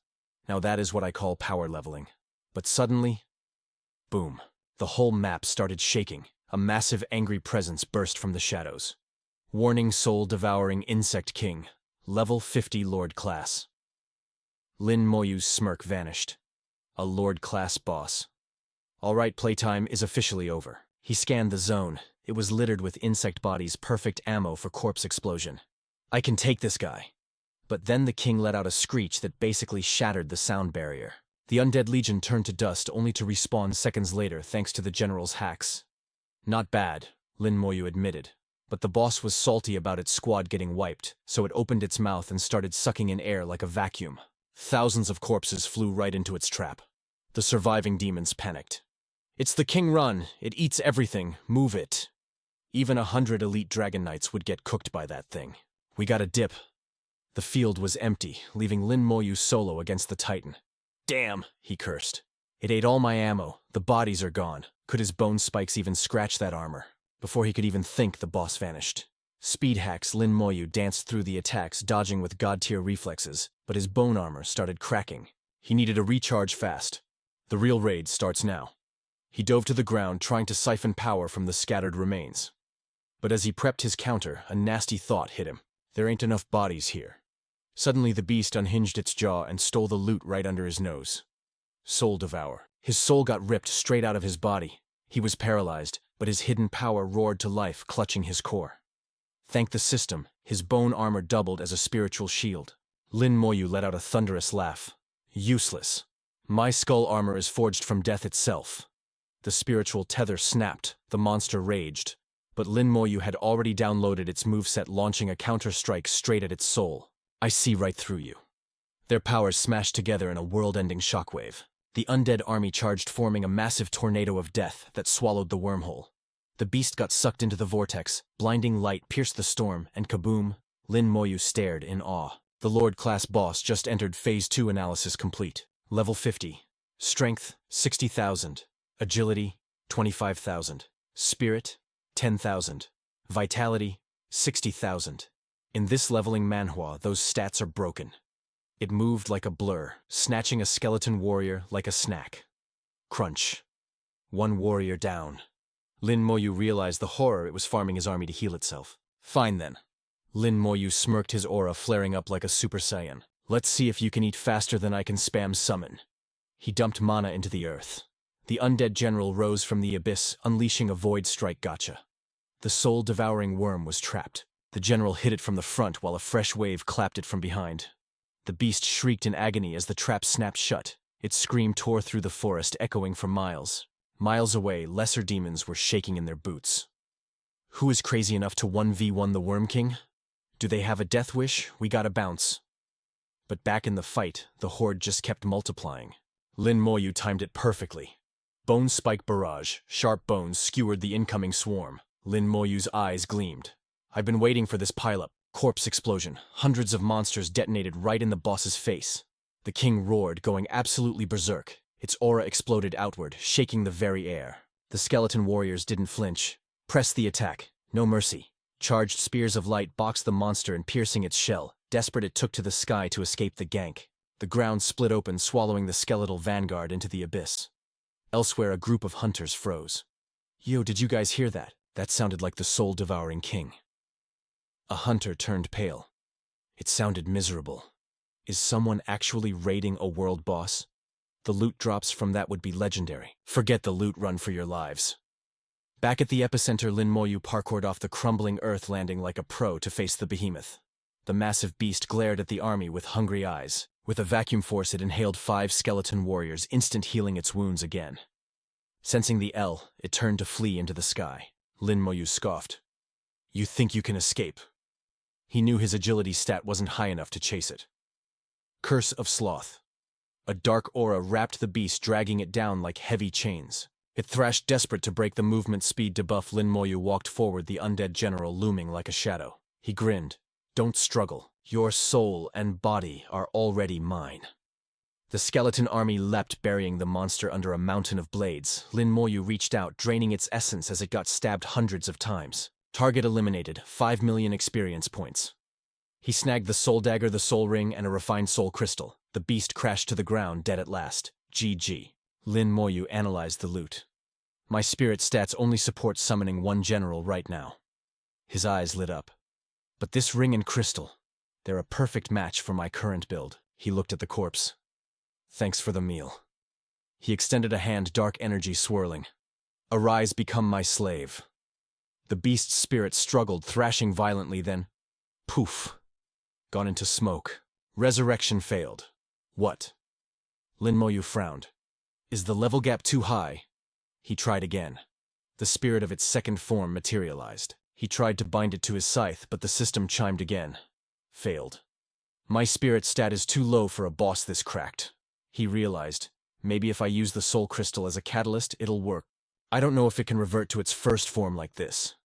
Now that is what I call power leveling. But suddenly, boom, the whole map started shaking. A massive angry presence burst from the shadows. "Warning, soul-devouring insect king. Level 50 Lord class." Lin Moyu's smirk vanished. A Lord class boss. All right, playtime is officially over. He scanned the zone. It was littered with insect bodies, perfect ammo for corpse explosion. "I can take this guy." But then the king let out a screech that basically shattered the sound barrier. The undead legion turned to dust, only to respawn seconds later thanks to the general's hacks. Not bad, Lin Moyu admitted. But the boss was salty about its squad getting wiped, so it opened its mouth and started sucking in air like a vacuum. Thousands of corpses flew right into its trap. The surviving demons panicked. "It's the King Run. It eats everything. Move it." Even 100 elite dragon knights would get cooked by that thing. "We gotta dip." The field was empty, leaving Lin Moyu solo against the Titan. "Damn," he cursed. "It ate all my ammo. The bodies are gone." Could his bone spikes even scratch that armor? Before he could even think, the boss vanished. Speed hacks, Lin Moyu danced through the attacks, dodging with god-tier reflexes, but his bone armor started cracking. He needed a recharge fast. The real raid starts now. He dove to the ground, trying to siphon power from the scattered remains. But as he prepped his counter, a nasty thought hit him. There ain't enough bodies here. Suddenly the beast unhinged its jaw and stole the loot right under his nose. Soul Devour. His soul got ripped straight out of his body. He was paralyzed, but his hidden power roared to life, clutching his core. Thank the system, his bone armor doubled as a spiritual shield. Lin Moyu let out a thunderous laugh. Useless. My skull armor is forged from death itself. The spiritual tether snapped, the monster raged. But Lin Moyu had already downloaded its moveset, launching a counter-strike straight at its soul. I see right through you. Their powers smashed together in a world-ending shockwave. The undead army charged, forming a massive tornado of death that swallowed the wormhole. The beast got sucked into the vortex, blinding light pierced the storm, and kaboom, Lin Moyu stared in awe. The Lord-class boss just entered Phase 2 analysis complete. Level 50. Strength, 60,000. Agility, 25,000. Spirit, 10,000. Vitality, 60,000. In this leveling Manhwa, those stats are broken. It moved like a blur, snatching a skeleton warrior like a snack. Crunch. One warrior down. Lin Moyu realized the horror it was farming his army to heal itself. Fine then. Lin Moyu smirked, his aura flaring up like a Super Saiyan. Let's see if you can eat faster than I can spam summon. He dumped mana into the earth. The undead general rose from the abyss, unleashing a void strike gotcha. The soul-devouring worm was trapped. The general hit it from the front while a fresh wave clapped it from behind. The beast shrieked in agony as the trap snapped shut. Its scream tore through the forest, echoing for miles. Miles away, lesser demons were shaking in their boots. Who is crazy enough to 1v1 the Worm King? Do they have a death wish? We gotta bounce. But back in the fight, the horde just kept multiplying. Lin Moyu timed it perfectly. Bone spike barrage, sharp bones skewered the incoming swarm. Lin Moyu's eyes gleamed. I've been waiting for this pileup. Corpse explosion. Hundreds of monsters detonated right in the boss's face. The king roared, going absolutely berserk. Its aura exploded outward, shaking the very air. The skeleton warriors didn't flinch. Press the attack. No mercy. Charged spears of light boxed the monster and piercing its shell. Desperate, it took to the sky to escape the gank. The ground split open, swallowing the skeletal vanguard into the abyss. Elsewhere, a group of hunters froze. Yo, did you guys hear that? That sounded like the soul-devouring king. A hunter turned pale. It sounded miserable. Is someone actually raiding a world boss? The loot drops from that would be legendary. Forget the loot, run for your lives. Back at the epicenter, Lin Moyu parkoured off the crumbling earth, landing like a pro to face the behemoth. The massive beast glared at the army with hungry eyes. With a vacuum force, it inhaled 5 skeleton warriors, instant healing its wounds again. Sensing the L, it turned to flee into the sky. Lin Moyu scoffed. You think you can escape? He knew his agility stat wasn't high enough to chase it. Curse of Sloth. A dark aura wrapped the beast, dragging it down like heavy chains. It thrashed, desperate to break the movement speed debuff. Lin Moyu walked forward, the undead general looming like a shadow. He grinned. Don't struggle. Your soul and body are already mine. The skeleton army leapt, burying the monster under a mountain of blades. Lin Moyu reached out, draining its essence as it got stabbed hundreds of times. Target eliminated, 5 million experience points. He snagged the soul dagger, the soul ring, and a refined soul crystal. The beast crashed to the ground, dead at last. GG. Lin Moyu analyzed the loot. My spirit stats only support summoning 1 general right now. His eyes lit up. But this ring and crystal, they're a perfect match for my current build. He looked at the corpse. Thanks for the meal. He extended a hand, dark energy swirling. Arise, become my slave. The beast's spirit struggled, thrashing violently, then, poof, gone into smoke. Resurrection failed. What? Lin Moyu frowned. Is the level gap too high? He tried again. The spirit of its second form materialized. He tried to bind it to his scythe, but the system chimed again. Failed. My spirit stat is too low for a boss this cracked. He realized, maybe if I use the soul crystal as a catalyst, it'll work. I don't know if it can revert to its first form like this.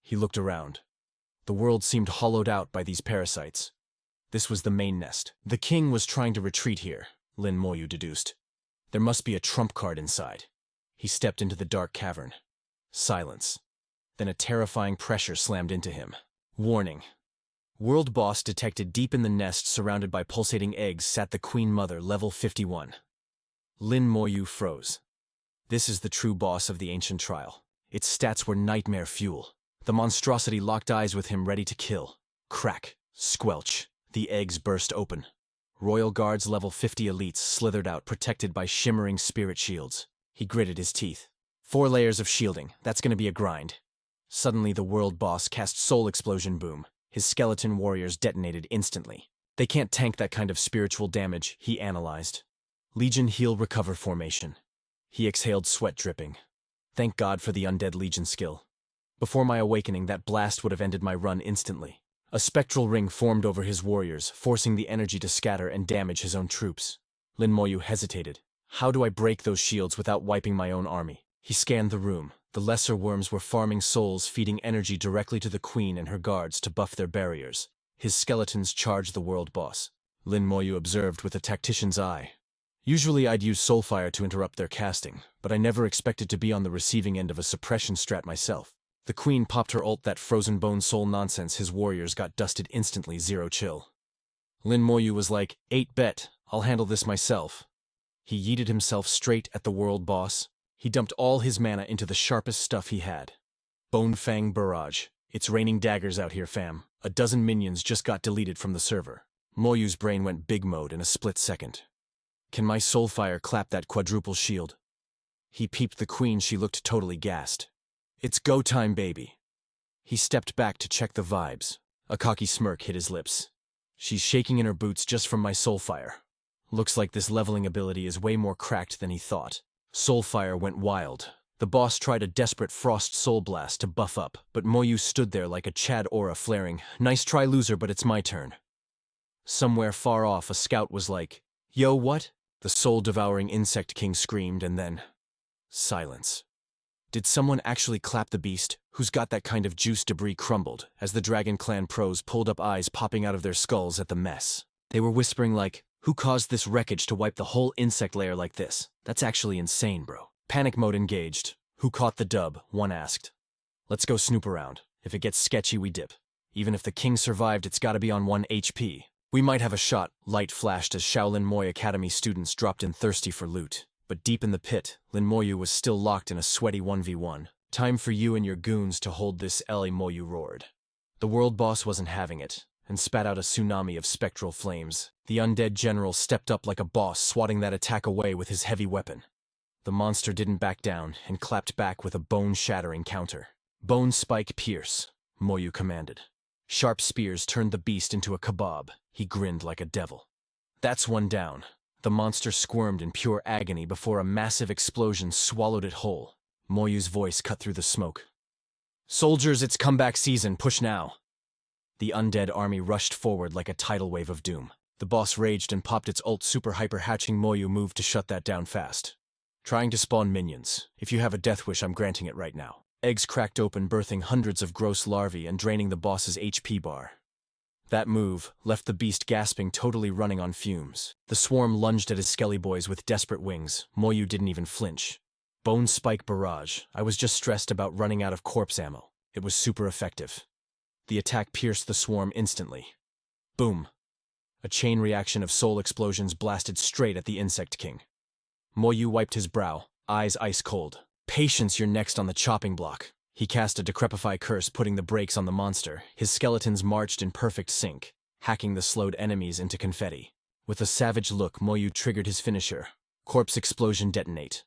He looked around. The world seemed hollowed out by these parasites. This was the main nest. The king was trying to retreat here, Lin Moyu deduced. There must be a trump card inside. He stepped into the dark cavern. Silence. Then a terrifying pressure slammed into him. Warning. World boss detected. Deep in the nest, surrounded by pulsating eggs, sat the Queen Mother, level 51. Lin Moyu froze. This is the true boss of the ancient trial. Its stats were nightmare fuel. The monstrosity locked eyes with him, ready to kill. Crack. Squelch. The eggs burst open. Royal Guards level 50 elites slithered out, protected by shimmering spirit shields. He gritted his teeth. 4 layers of shielding. That's gonna be a grind. Suddenly the world boss cast Soul Explosion Boom. His skeleton warriors detonated instantly. They can't tank that kind of spiritual damage, he analyzed. Legion Heal Recover formation. He exhaled, sweat dripping. Thank God for the Undead Legion skill. Before my awakening, that blast would have ended my run instantly. A spectral ring formed over his warriors, forcing the energy to scatter and damage his own troops. Lin Moyu hesitated. How do I break those shields without wiping my own army? He scanned the room. The lesser worms were farming souls, feeding energy directly to the queen and her guards to buff their barriers. His skeletons charged the world boss. Lin Moyu observed with a tactician's eye. Usually I'd use soulfire to interrupt their casting, but I never expected to be on the receiving end of a suppression strat myself. The queen popped her ult, that frozen bone soul nonsense. His warriors got dusted instantly, zero chill. Lin Moyu was like, 8-bet, I'll handle this myself. He yeeted himself straight at the world boss. He dumped all his mana into the sharpest stuff he had. Bone Fang Barrage. It's raining daggers out here, fam. A dozen minions just got deleted from the server. Moyu's brain went big mode in a split second. Can my soulfire clap that quadruple shield? He peeped the queen. She looked totally gassed. It's go time, baby. He stepped back to check the vibes. A cocky smirk hit his lips. She's shaking in her boots just from my soul fire. Looks like this leveling ability is way more cracked than he thought. Soul fire went wild. The boss tried a desperate frost soul blast to buff up, but Moyu stood there like a Chad aura flaring. Nice try, loser, but it's my turn. Somewhere far off, a scout was like, "Yo, what?" The soul-devouring insect king screamed, and then silence. Did someone actually clap the beast? Who's got that kind of juice? Debris crumbled as the Dragon Clan pros pulled up, eyes popping out of their skulls at the mess. They were whispering like, "Who caused this wreckage to wipe the whole insect layer like this? That's actually insane, bro." Panic mode engaged. "Who caught the dub?" one asked. "Let's go snoop around. If it gets sketchy, we dip. Even if the king survived, it's gotta be on 1 HP. We might have a shot." Light flashed as Shaolin Moy Academy students dropped in thirsty for loot. But deep in the pit, Lin Moyu was still locked in a sweaty 1v1. "Time for you and your goons to hold this L.A. Moyu roared. The world boss wasn't having it, and spat out a tsunami of spectral flames. The undead general stepped up like a boss, swatting that attack away with his heavy weapon. The monster didn't back down, and clapped back with a bone-shattering counter. "Bone spike pierce," Moyu commanded. Sharp spears turned the beast into a kebab. He grinned like a devil. "That's one down." The monster squirmed in pure agony before a massive explosion swallowed it whole. Moyu's voice cut through the smoke. "Soldiers, it's comeback season. Push now." The undead army rushed forward like a tidal wave of doom. The boss raged and popped its ult super hyper hatching. Moyu moved to shut that down fast. "Trying to spawn minions. If you have a death wish, I'm granting it right now." Eggs cracked open, birthing hundreds of gross larvae and draining the boss's HP bar. That move left the beast gasping, totally running on fumes. The swarm lunged at his skelly boys with desperate wings. Moyu didn't even flinch. Bone spike barrage. I was just stressed about running out of corpse ammo. It was super effective. The attack pierced the swarm instantly. Boom. A chain reaction of soul explosions blasted straight at the insect king. Moyu wiped his brow, eyes ice cold. "Patience, you're next on the chopping block." He cast a Decrepify curse, putting the brakes on the monster. His skeletons marched in perfect sync, hacking the slowed enemies into confetti. With a savage look, Moyu triggered his finisher. Corpse explosion detonate.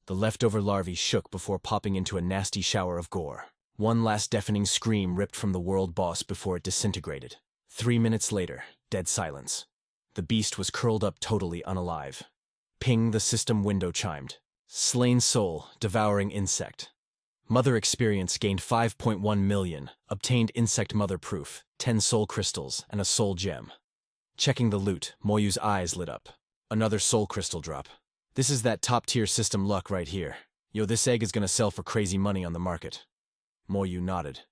The leftover larvae shook before popping into a nasty shower of gore. One last deafening scream ripped from the world boss before it disintegrated. 3 minutes later, dead silence. The beast was curled up, totally unalive. Ping, the system window chimed. Slain soul, devouring insect. Mother experience gained 5.1 million, obtained insect mother proof, 10 soul crystals, and a soul gem. Checking the loot, Moyu's eyes lit up. Another soul crystal drop. This is that top-tier system luck right here. Yo, this egg is gonna sell for crazy money on the market. Moyu nodded.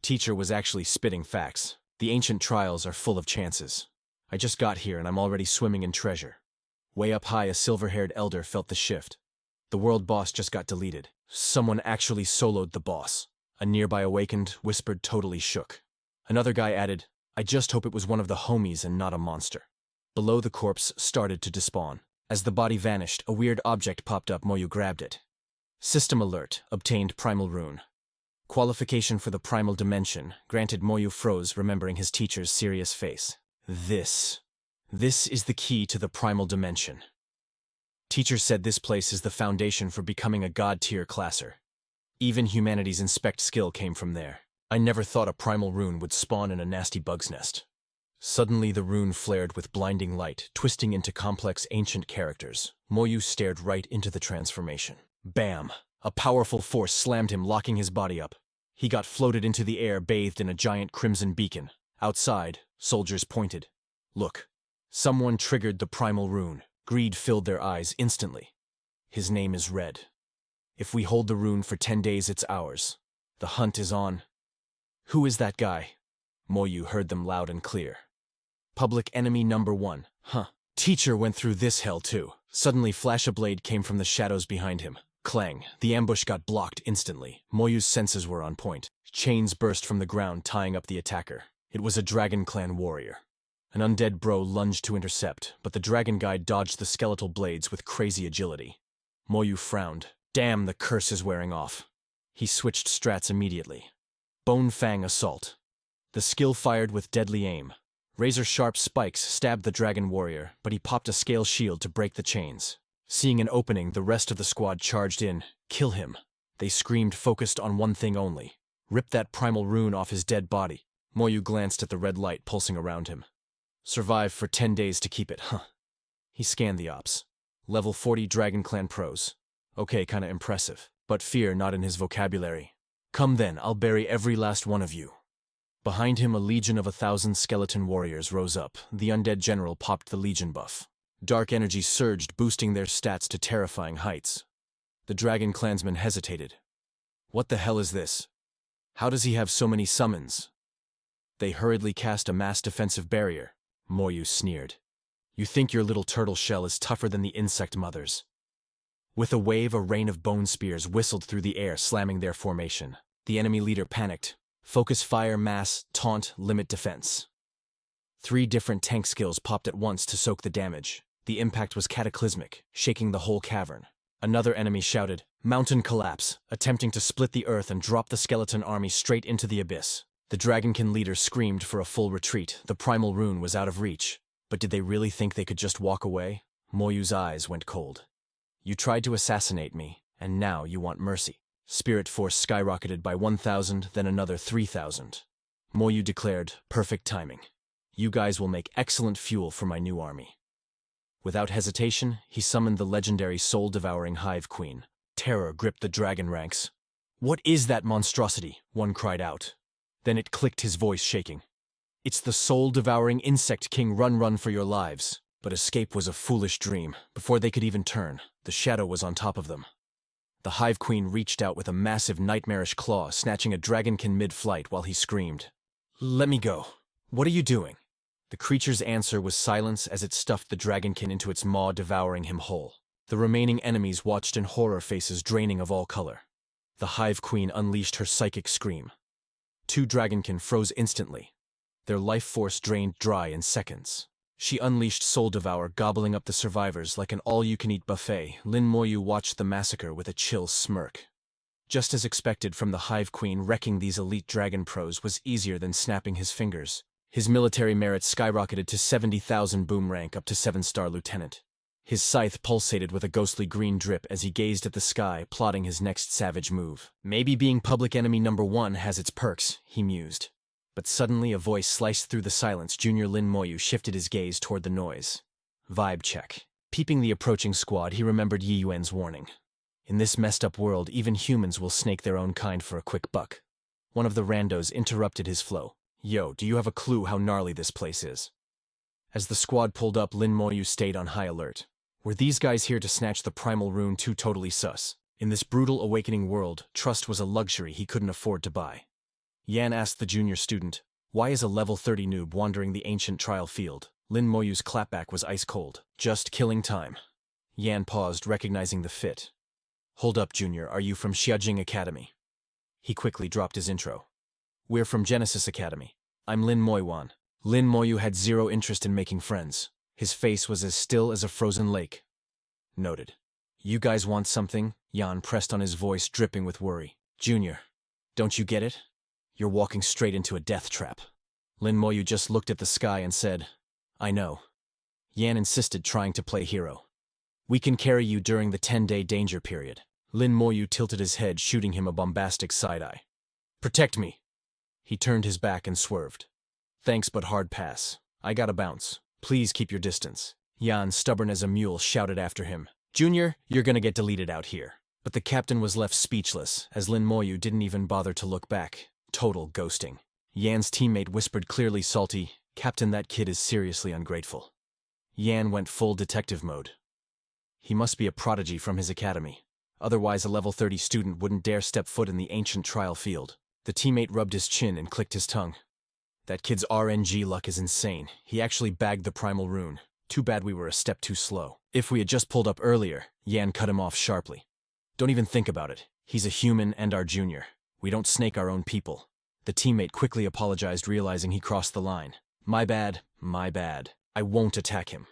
Teacher was actually spitting facts. The ancient trials are full of chances. I just got here and I'm already swimming in treasure. Way up high, a silver-haired elder felt the shift. The world boss just got deleted. Someone actually soloed the boss. A nearby awakened, whispered, totally shook. Another guy added, "I just hope it was one of the homies and not a monster." Below, the corpse started to despawn. As the body vanished, a weird object popped up. Moyu grabbed it. System alert, obtained primal rune. Qualification for the primal dimension, granted. Moyu froze, remembering his teacher's serious face. This is the key to the primal dimension. Teacher said this place is the foundation for becoming a god-tier classer. Even humanity's inspect skill came from there. I never thought a primal rune would spawn in a nasty bug's nest. Suddenly the rune flared with blinding light, twisting into complex ancient characters. Moyu stared right into the transformation. Bam! A powerful force slammed him, locking his body up. He got floated into the air, bathed in a giant crimson beacon. Outside, soldiers pointed. Look. Someone triggered the primal rune. Greed filled their eyes instantly. His name is Red. If we hold the rune for 10 days, it's ours. The hunt is on. Who is that guy? Moyu heard them loud and clear. Public enemy number 1. Huh. Teacher went through this hell too. Suddenly, flash a blade came from the shadows behind him. Clang. The ambush got blocked instantly. Moyu's senses were on point. Chains burst from the ground, tying up the attacker. It was a Dragon Clan warrior. An undead bro lunged to intercept, but the dragon guy dodged the skeletal blades with crazy agility. Moyu frowned. Damn, the curse is wearing off. He switched strats immediately. Bone Fang Assault. The skill fired with deadly aim. Razor-sharp spikes stabbed the dragon warrior, but he popped a scale shield to break the chains. Seeing an opening, the rest of the squad charged in. Kill him. They screamed, focused on one thing only. Rip that primal rune off his dead body. Moyu glanced at the red light pulsing around him. Survive for 10 days to keep it, huh? He scanned the ops. Level 40 Dragon Clan pros. Okay, kinda impressive. But fear not in his vocabulary. Come then, I'll bury every last one of you. Behind him, a legion of 1,000 skeleton warriors rose up. The undead general popped the legion buff. Dark energy surged, boosting their stats to terrifying heights. The dragon clansman hesitated. What the hell is this? How does he have so many summons? They hurriedly cast a mass defensive barrier. Moyu sneered. You think your little turtle shell is tougher than the insect mothers? With a wave, a rain of bone spears whistled through the air, slamming their formation. The enemy leader panicked. Focus fire, mass, taunt, limit defense. 3 different tank skills popped at once to soak the damage. The impact was cataclysmic, shaking the whole cavern. Another enemy shouted, "Mountain collapse," attempting to split the earth and drop the skeleton army straight into the abyss. The Dragonkin leader screamed for a full retreat. The primal rune was out of reach. But did they really think they could just walk away? Moyu's eyes went cold. You tried to assassinate me, and now you want mercy. Spirit force skyrocketed by 1,000, then another 3,000. Moyu declared, perfect timing. You guys will make excellent fuel for my new army. Without hesitation, he summoned the legendary soul-devouring Hive Queen. Terror gripped the dragon ranks. What is that monstrosity? One cried out. Then it clicked, his voice shaking. It's the soul-devouring insect king. Run for your lives. But escape was a foolish dream. Before they could even turn, the shadow was on top of them. The Hive Queen reached out with a massive nightmarish claw, snatching a dragonkin mid-flight while he screamed. Let me go. What are you doing? The creature's answer was silence as it stuffed the dragonkin into its maw, devouring him whole. The remaining enemies watched in horror, faces draining of all color. The Hive Queen unleashed her psychic scream. 2 dragonkin froze instantly. Their life force drained dry in seconds. She unleashed Soul Devour, gobbling up the survivors like an all-you-can-eat buffet. Lin Moyu watched the massacre with a chill smirk. Just as expected from the Hive Queen, wrecking these elite dragon pros was easier than snapping his fingers. His military merit skyrocketed to 70,000 boom rank, up to 7-star lieutenant. His scythe pulsated with a ghostly green drip as he gazed at the sky, plotting his next savage move. Maybe being public enemy number 1 has its perks, he mused. But suddenly a voice sliced through the silence. Junior Lin Moyu shifted his gaze toward the noise. Vibe check. Peeping the approaching squad, he remembered Yi Yuan's warning. In this messed up world, even humans will snake their own kind for a quick buck. One of the randos interrupted his flow. Yo, do you have a clue how gnarly this place is? As the squad pulled up, Lin Moyu stayed on high alert. Were these guys here to snatch the primal rune? Too totally sus. In this brutal awakening world, trust was a luxury he couldn't afford to buy. Yan asked the junior student, why is a level 30 noob wandering the ancient trial field? Lin Moyu's clapback was ice cold. Just killing time. Yan paused, recognizing the fit. Hold up, Junior, are you from Xiajing Academy? He quickly dropped his intro. We're from Genesis Academy. I'm Lin Moyuan. Lin Moyu had zero interest in making friends. His face was as still as a frozen lake. Noted. You guys want something? Yan pressed on, his voice dripping with worry. Junior, don't you get it? You're walking straight into a death trap. Lin Moyu just looked at the sky and said, I know. Yan insisted, trying to play hero. We can carry you during the 10-day danger period. Lin Moyu tilted his head, shooting him a bombastic side-eye. Protect me. He turned his back and swerved. Thanks, but hard pass. I gotta bounce. Please keep your distance. Yan, stubborn as a mule, shouted after him. Junior, you're gonna get deleted out here. But the captain was left speechless, as Lin Moyu didn't even bother to look back. Total ghosting. Yan's teammate whispered, clearly salty, Captain, that kid is seriously ungrateful. Yan went full detective mode. He must be a prodigy from his academy. Otherwise, a level 30 student wouldn't dare step foot in the ancient trial field. The teammate rubbed his chin and clicked his tongue. That kid's RNG luck is insane. He actually bagged the primal rune. Too bad we were a step too slow. If we had just pulled up earlier, Yan cut him off sharply. Don't even think about it. He's a human and our junior. We don't snake our own people. The teammate quickly apologized, realizing he crossed the line. My bad, my bad. I won't attack him.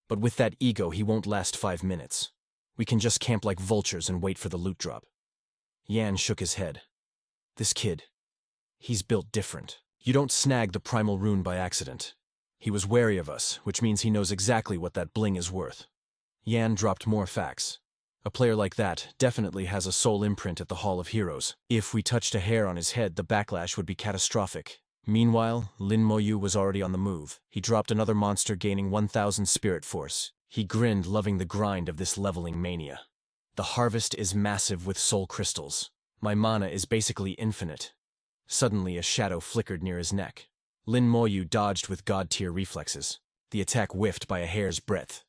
But with that ego, he won't last 5 minutes. We can just camp like vultures and wait for the loot drop. Yan shook his head. This kid, he's built different. You don't snag the primal rune by accident. He was wary of us, which means he knows exactly what that bling is worth. Yan dropped more facts. A player like that definitely has a soul imprint at the Hall of Heroes. If we touched a hair on his head, the backlash would be catastrophic. Meanwhile, Lin Moyu was already on the move. He dropped another monster gaining 1,000 spirit force. He grinned, loving the grind of this leveling mania. The harvest is massive with soul crystals. My mana is basically infinite. Suddenly, a shadow flickered near his neck. Lin Moyu dodged with god-tier reflexes. The attack whiffed by a hair's breadth.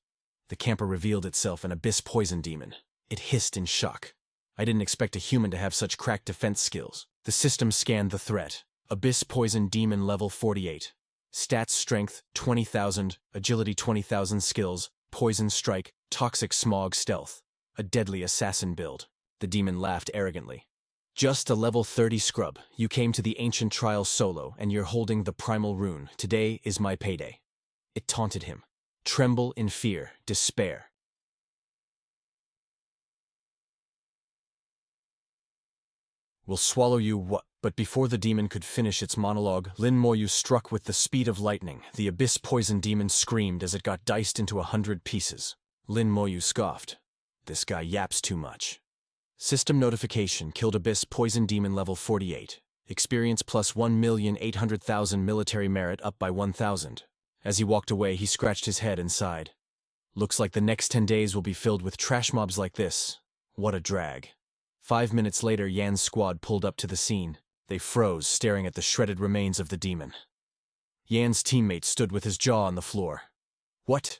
The camper revealed itself an abyss poison demon. It hissed in shock. I didn't expect a human to have such cracked defense skills. The system scanned the threat. Abyss poison demon level 48. Stats strength 20,000, agility 20,000 skills, poison strike, toxic smog stealth. A deadly assassin build. The demon laughed arrogantly. Just a level 30 scrub. You came to the ancient trial solo and you're holding the primal rune. Today is my payday. It taunted him. Tremble in fear, despair. Will swallow you what? But before the demon could finish its monologue, Lin Moyu struck with the speed of lightning. The abyss poison demon screamed as it got diced into 100 pieces. Lin Moyu scoffed. This guy yaps too much. System notification: killed abyss poison demon level 48. Experience plus 1,800,000 military merit up by 1,000. As he walked away, he scratched his head and sighed. Looks like the next 10 days will be filled with trash mobs like this. What a drag. 5 minutes later, Yan's squad pulled up to the scene. They froze, staring at the shredded remains of the demon. Yan's teammate stood with his jaw on the floor. What?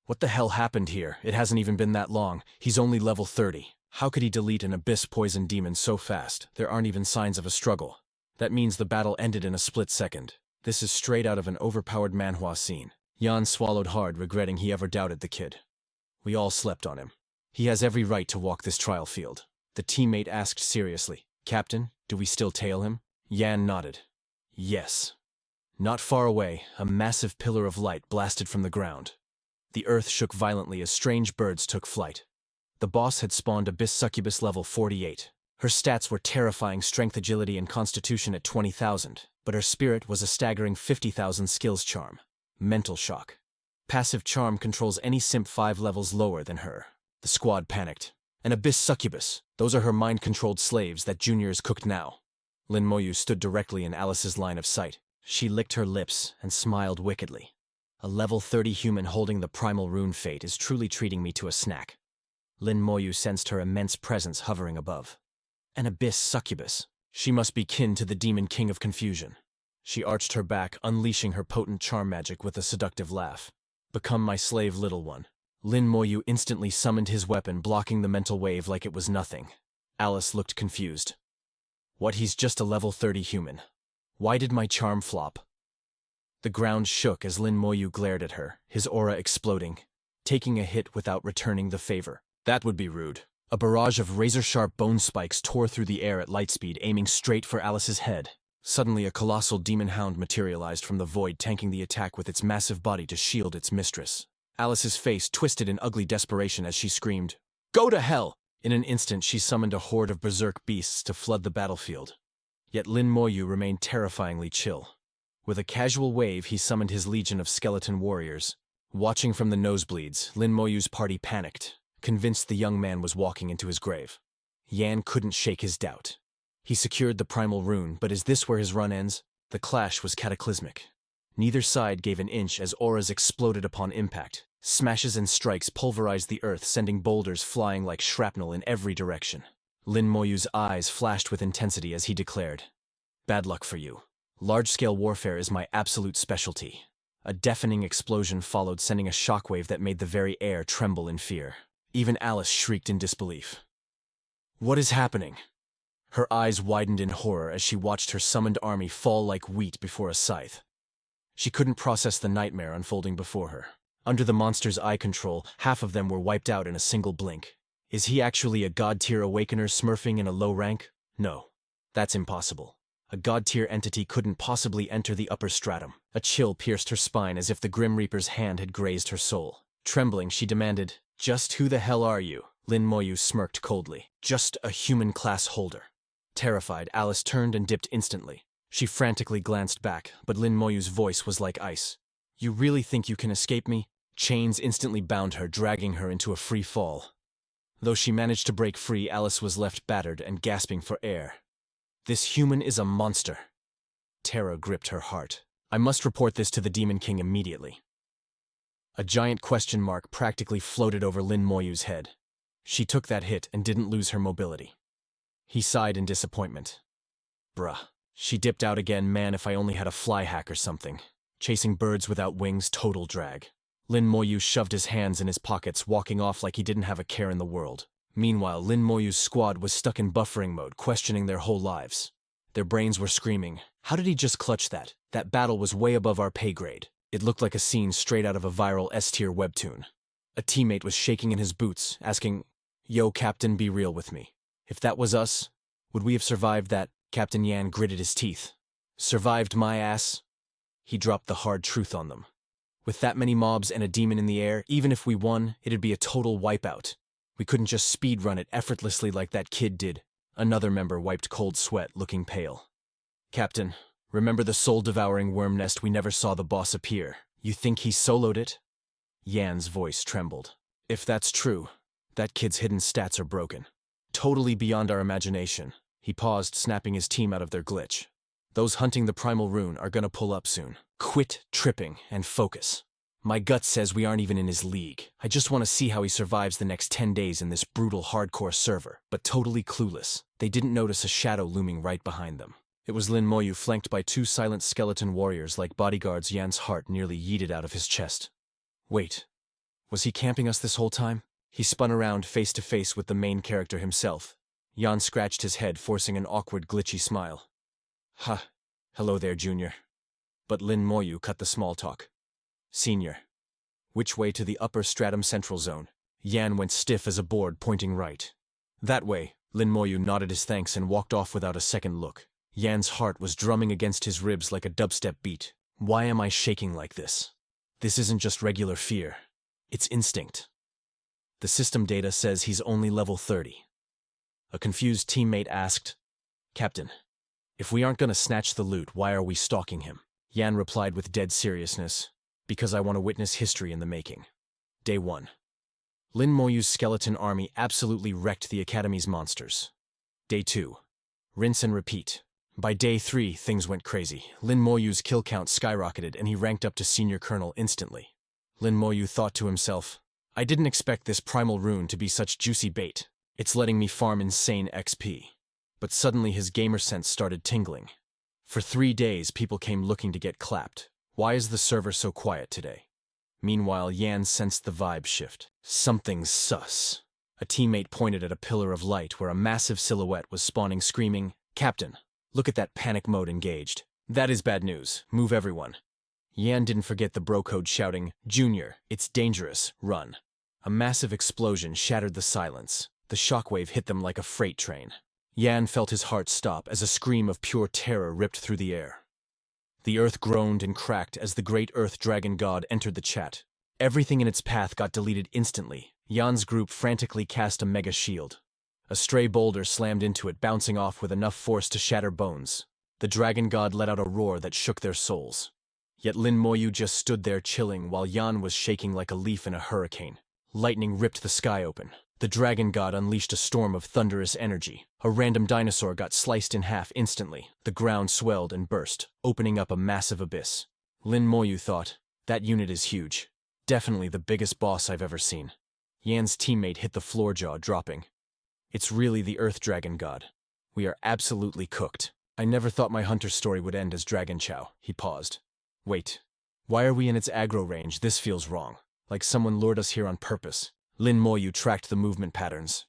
What the hell happened here? It hasn't even been that long. He's only level 30. How could he delete an abyss poison demon so fast? There aren't even signs of a struggle. That means the battle ended in a split second. This is straight out of an overpowered manhwa scene. Yan swallowed hard, regretting he ever doubted the kid. We all slept on him. He has every right to walk this trial field. The teammate asked seriously. Captain, do we still tail him? Yan nodded. Yes. Not far away, a massive pillar of light blasted from the ground. The earth shook violently as strange birds took flight. The boss had spawned Abyss Succubus level 48. Her stats were terrifying: strength, agility, and constitution at 20,000, but her spirit was a staggering 50,000 skills charm. Mental shock. Passive charm controls any simp 5 levels lower than her. The squad panicked. An Abyss Succubus. Those are her mind-controlled slaves that Junior is cooked now. Lin Moyu stood directly in Alice's line of sight. She licked her lips and smiled wickedly. A level 30 human holding the primal rune fate is truly treating me to a snack. Lin Moyu sensed her immense presence hovering above. An Abyss Succubus. She must be kin to the Demon King of Confusion. She arched her back, unleashing her potent charm magic with a seductive laugh. Become my slave, little one. Lin Moyu instantly summoned his weapon, blocking the mental wave like it was nothing. Alice looked confused. What, he's just a level 30 human. Why did my charm flop? The ground shook as Lin Moyu glared at her, his aura exploding, taking a hit without returning the favor. That would be rude. A barrage of razor-sharp bone spikes tore through the air at light speed, aiming straight for Alice's head. Suddenly, a colossal demon hound materialized from the void, tanking the attack with its massive body to shield its mistress. Alice's face twisted in ugly desperation as she screamed, "Go to hell!" In an instant, she summoned a horde of berserk beasts to flood the battlefield. Yet Lin Moyu remained terrifyingly chill. With a casual wave, he summoned his legion of skeleton warriors. Watching from the nosebleeds, Lin Moyu's party panicked, convinced the young man was walking into his grave. Yan couldn't shake his doubt. He secured the primal rune, but is this where his run ends? The clash was cataclysmic. Neither side gave an inch as auras exploded upon impact. Smashes and strikes pulverized the earth, sending boulders flying like shrapnel in every direction. Lin Moyu's eyes flashed with intensity as he declared, "Bad luck for you. Large-scale warfare is my absolute specialty." A deafening explosion followed, sending a shockwave that made the very air tremble in fear. Even Alice shrieked in disbelief. What is happening? Her eyes widened in horror as she watched her summoned army fall like wheat before a scythe. She couldn't process the nightmare unfolding before her. Under the monster's eye control, half of them were wiped out in a single blink. Is he actually a god-tier awakener smurfing in a low rank? No. That's impossible. A god-tier entity couldn't possibly enter the upper stratum. A chill pierced her spine as if the Grim Reaper's hand had grazed her soul. Trembling, she demanded, "Just who the hell are you?" Lin Moyu smirked coldly. "Just a human class holder." Terrified, Alice turned and dipped instantly. She frantically glanced back, but Lin Moyu's voice was like ice. "You really think you can escape me? Chains instantly bound her, dragging her into a free fall. Though she managed to break free, Alice was left battered and gasping for air. This human is a monster. Terror gripped her heart. I must report this to the Demon King immediately. A giant question mark practically floated over Lin Moyu's head. She took that hit and didn't lose her mobility. He sighed in disappointment. Bruh. She dipped out again. Man, if I only had a fly hack or something. Chasing birds without wings, total drag. Lin Moyu shoved his hands in his pockets, walking off like he didn't have a care in the world. Meanwhile, Lin Moyu's squad was stuck in buffering mode, questioning their whole lives. Their brains were screaming, how did he just clutch that? That battle was way above our pay grade. It looked like a scene straight out of a viral S-tier webtoon. A teammate was shaking in his boots, asking, Yo, Captain, be real with me. If that was us, would we have survived that? Captain Yan gritted his teeth. Survived my ass? He dropped the hard truth on them. With that many mobs and a demon in the air, even if we won, it'd be a total wipeout. We couldn't just speedrun it effortlessly like that kid did. Another member wiped cold sweat, looking pale. Captain, remember the soul-devouring worm nest we never saw the boss appear? You think he soloed it? Yan's voice trembled. If that's true, that kid's hidden stats are broken. Totally beyond our imagination. He paused, snapping his team out of their glitch. Those hunting the primal rune are gonna pull up soon. Quit tripping and focus. My gut says we aren't even in his league. I just want to see how he survives the next 10 days in this brutal hardcore server, but totally clueless. They didn't notice a shadow looming right behind them. It was Lin Moyu, flanked by two silent skeleton warriors like bodyguards. Yan's heart nearly yeeted out of his chest. Wait, was he camping us this whole time? He spun around face to face with the main character himself. Yan scratched his head, forcing an awkward, glitchy smile. Ha, hello there, Junior. But Lin Moyu cut the small talk. Senior. Which way to the upper stratum central zone? Yan went stiff as a board, pointing right. That way, Lin Moyu nodded his thanks and walked off without a second look. Yan's heart was drumming against his ribs like a dubstep beat. Why am I shaking like this? This isn't just regular fear. It's instinct. The system data says he's only level 30. A confused teammate asked, Captain, if we aren't gonna snatch the loot, why are we stalking him? Yan replied with dead seriousness, because I want to witness history in the making. Day 1. Lin Moyu's skeleton army absolutely wrecked the Academy's monsters. Day 2. Rinse and repeat. By day 3, things went crazy. Lin Moyu's kill count skyrocketed and he ranked up to senior colonel instantly. Lin Moyu thought to himself, I didn't expect this primal rune to be such juicy bait. It's letting me farm insane XP. But suddenly his gamer sense started tingling. For 3 days, people came looking to get clapped. Why is the server so quiet today? Meanwhile, Yan sensed the vibe shift. Something's sus. A teammate pointed at a pillar of light where a massive silhouette was spawning, screaming, Captain, look at that panic mode engaged. That is bad news. Move everyone. Yan didn't forget the bro code shouting, Junior, it's dangerous, run. A massive explosion shattered the silence. The shockwave hit them like a freight train. Yan felt his heart stop as a scream of pure terror ripped through the air. The earth groaned and cracked as the great earth dragon god entered the chat. Everything in its path got deleted instantly. Yan's group frantically cast a mega shield. A stray boulder slammed into it, bouncing off with enough force to shatter bones. The dragon god let out a roar that shook their souls. Yet Lin Moyu just stood there chilling while Yan was shaking like a leaf in a hurricane. Lightning ripped the sky open. The dragon god unleashed a storm of thunderous energy. A random dinosaur got sliced in half instantly. The ground swelled and burst, opening up a massive abyss. Lin Moyu thought, that unit is huge. Definitely the biggest boss I've ever seen. Yan's teammate hit the floor, jaw dropping. It's really the Earth Dragon God. We are absolutely cooked. I never thought my hunter story would end as Dragon Chow. He paused. Wait, why are we in its aggro range? This feels wrong. Like someone lured us here on purpose. Lin Moyu tracked the movement patterns.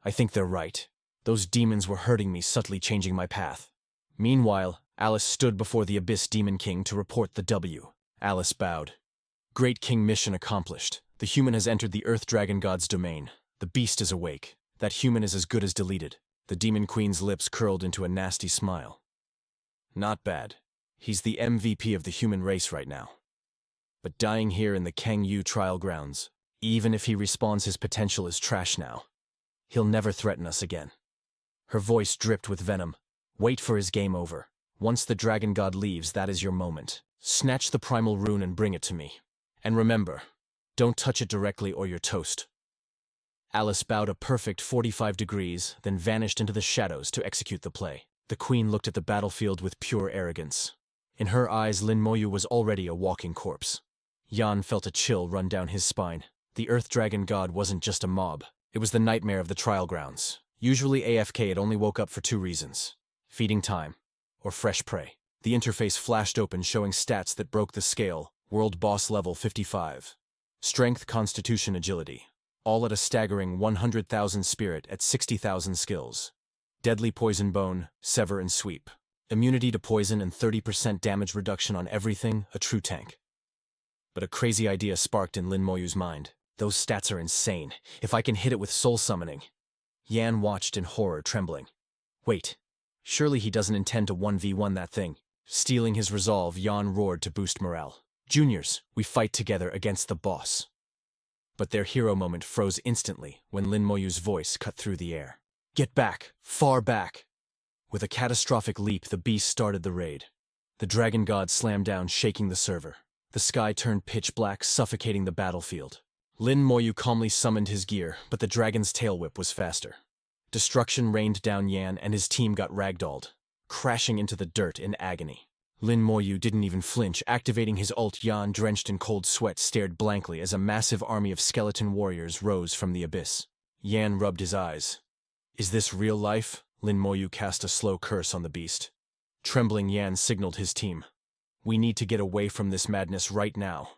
I think they're right. Those demons were hurting me, subtly changing my path. Meanwhile, Alice stood before the Abyss Demon King to report the W. Alice bowed. Great King, mission accomplished. The human has entered the Earth Dragon God's domain. The beast is awake. That human is as good as deleted. The Demon Queen's lips curled into a nasty smile. Not bad. He's the MVP of the human race right now. But dying here in the Kang Yu trial grounds, even if he respawns, his potential is trash now. He'll never threaten us again. Her voice dripped with venom. Wait for his game over. Once the Dragon God leaves, that is your moment. Snatch the primal rune and bring it to me. And remember, Don't touch it directly or you're toast. Alice bowed a perfect 45 degrees, then vanished into the shadows to execute the play. The queen looked at the battlefield with pure arrogance. In her eyes, Lin Moyu was already a walking corpse. Yan felt a chill run down his spine. The Earth Dragon God wasn't just a mob. It was the nightmare of the trial grounds. Usually AFK, it only woke up for 2 reasons: feeding time or fresh prey. The interface flashed open, showing stats that broke the scale. World boss level 55. Strength, constitution, agility. All at a staggering 100,000 spirit at 60,000 skills. Deadly poison bone, sever and sweep. Immunity to poison and 30% damage reduction on everything, a true tank. But a crazy idea sparked in Lin Moyu's mind. Those stats are insane. If I can hit it with soul summoning. Yan watched in horror, trembling. Wait, surely he doesn't intend to 1v1 that thing. Stealing his resolve, Yan roared to boost morale. Juniors, we fight together against the boss. But their hero moment froze instantly when Lin Moyu's voice cut through the air. Get back, far back. With a catastrophic leap, the beast started the raid. The dragon god slammed down, shaking the server. The sky turned pitch black, suffocating the battlefield. Lin Moyu calmly summoned his gear, but the dragon's tail whip was faster. Destruction rained down Yan, and his team got ragdolled, crashing into the dirt in agony. Lin Moyu didn't even flinch. Activating his ult, Yan, drenched in cold sweat, stared blankly as a massive army of skeleton warriors rose from the abyss. Yan rubbed his eyes. Is this real life? Lin Moyu cast a slow curse on the beast. Trembling, Yan signaled his team. We need to get away from this madness right now.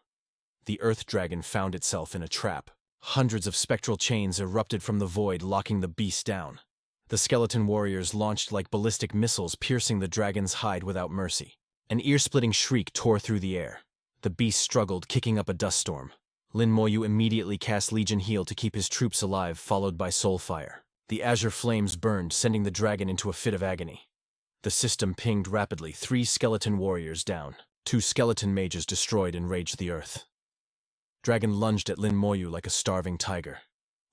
The Earth Dragon found itself in a trap. Hundreds of spectral chains erupted from the void, locking the beast down. The skeleton warriors launched like ballistic missiles, piercing the dragon's hide without mercy. An ear-splitting shriek tore through the air. The beast struggled, kicking up a dust storm. Lin Moyu immediately cast Legion Heal to keep his troops alive, followed by Soul Fire. The azure flames burned, sending the dragon into a fit of agony. The system pinged rapidly, 3 skeleton warriors down. 2 skeleton mages destroyed, enraged the earth. Dragon lunged at Lin Moyu like a starving tiger.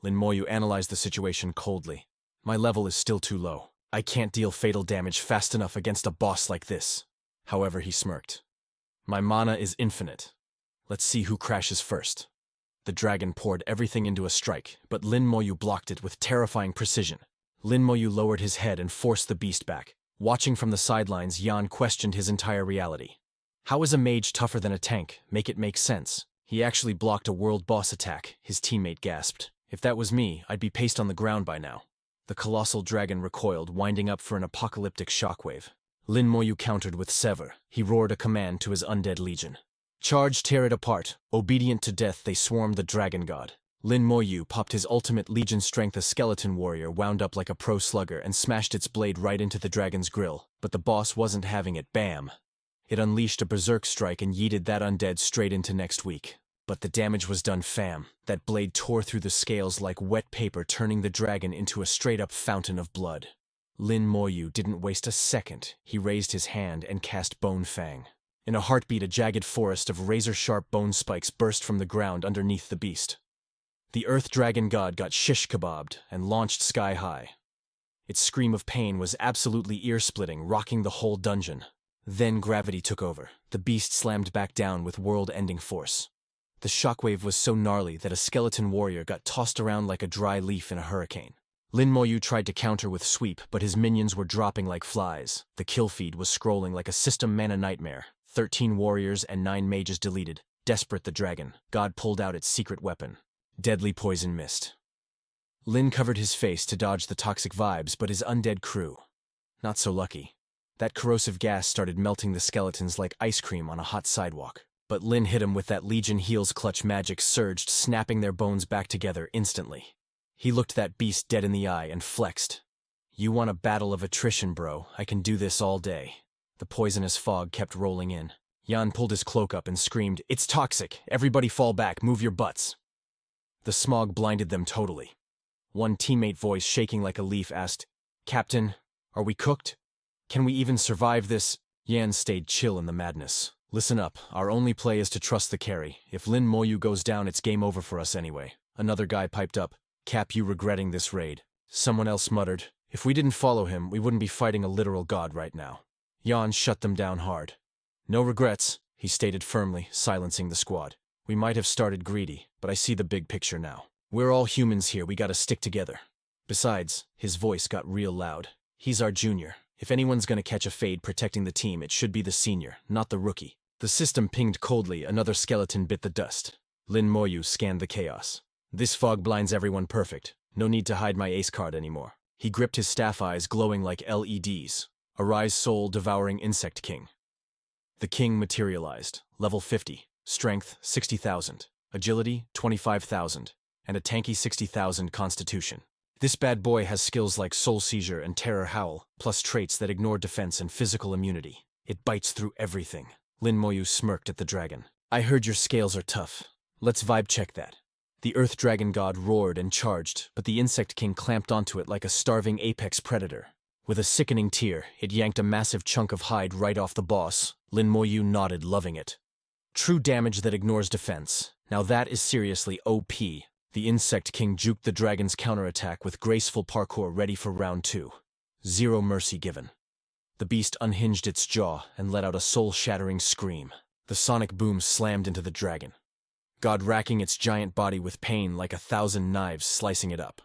Lin Moyu analyzed the situation coldly. My level is still too low. I can't deal fatal damage fast enough against a boss like this. However, he smirked. My mana is infinite. Let's see who crashes first. The dragon poured everything into a strike, but Lin Moyu blocked it with terrifying precision. Lin Moyu lowered his head and forced the beast back. Watching from the sidelines, Yan questioned his entire reality. How is a mage tougher than a tank? Make it make sense. He actually blocked a world boss attack, his teammate gasped. If that was me, I'd be paced on the ground by now. The colossal dragon recoiled, winding up for an apocalyptic shockwave. Lin Moyu countered with Sever. He roared a command to his undead legion. Charge, tear it apart. Obedient to death, they swarmed the dragon god. Lin Moyu popped his ultimate legion strength. A skeleton warrior wound up like a pro slugger and smashed its blade right into the dragon's grill. But the boss wasn't having it. Bam! It unleashed a berserk strike and yeeted that undead straight into next week. But the damage was done, fam. That blade tore through the scales like wet paper, turning the dragon into a straight-up fountain of blood. Lin Moyu didn't waste a second. He raised his hand and cast Bone Fang. In a heartbeat, a jagged forest of razor-sharp bone spikes burst from the ground underneath the beast. The Earth Dragon God got shish-kebabbed and launched sky-high. Its scream of pain was absolutely ear-splitting, rocking the whole dungeon. Then gravity took over. The beast slammed back down with world-ending force. The shockwave was so gnarly that a skeleton warrior got tossed around like a dry leaf in a hurricane. Lin Moyu tried to counter with sweep, but his minions were dropping like flies. The kill feed was scrolling like a system mana nightmare. 13 warriors and 9 mages deleted. Desperate, the dragon god pulled out its secret weapon. Deadly poison mist. Lin covered his face to dodge the toxic vibes, but his undead crew, not so lucky. That corrosive gas started melting the skeletons like ice cream on a hot sidewalk. But Lin hit him with that Legion Heals clutch. Magic surged, snapping their bones back together instantly. He looked that beast dead in the eye and flexed. You want a battle of attrition, bro? I can do this all day. The poisonous fog kept rolling in. Yan pulled his cloak up and screamed, It's toxic! Everybody fall back, move your butts! The smog blinded them totally. One teammate voice, shaking like a leaf, asked, Captain, are we cooked? Can we even survive this? Yan stayed chill in the madness. Listen up, our only play is to trust the carry. If Lin Moyu goes down, it's game over for us anyway. Another guy piped up, Cap, you regretting this raid. Someone else muttered, if we didn't follow him, we wouldn't be fighting a literal god right now. Yan shut them down hard. No regrets, he stated firmly, silencing the squad. We might have started greedy, but I see the big picture now. We're all humans here, we gotta stick together. Besides, his voice got real loud. He's our junior. If anyone's gonna catch a fade protecting the team, it should be the senior, not the rookie. The system pinged coldly, another skeleton bit the dust. Lin Moyu scanned the chaos. This fog blinds everyone perfect. No need to hide my ace card anymore. He gripped his staff eyes glowing like LEDs. Arise soul devouring insect king. The king materialized. Level 50. Strength 60,000. Agility 25,000. And a tanky 60,000 constitution. This bad boy has skills like soul seizure and terror howl, plus traits that ignore defense and physical immunity. It bites through everything. Lin Moyu smirked at the dragon. I heard your scales are tough. Let's vibe check that. The Earth Dragon God roared and charged, but the Insect King clamped onto it like a starving apex predator. With a sickening tear, it yanked a massive chunk of hide right off the boss. Lin Moyu nodded, loving it. True damage that ignores defense. Now that is seriously OP. The Insect King juked the dragon's counterattack with graceful parkour ready for round 2. Zero mercy given. The beast unhinged its jaw and let out a soul-shattering scream. The sonic boom slammed into the dragon. God racking its giant body with pain like 1,000 knives slicing it up.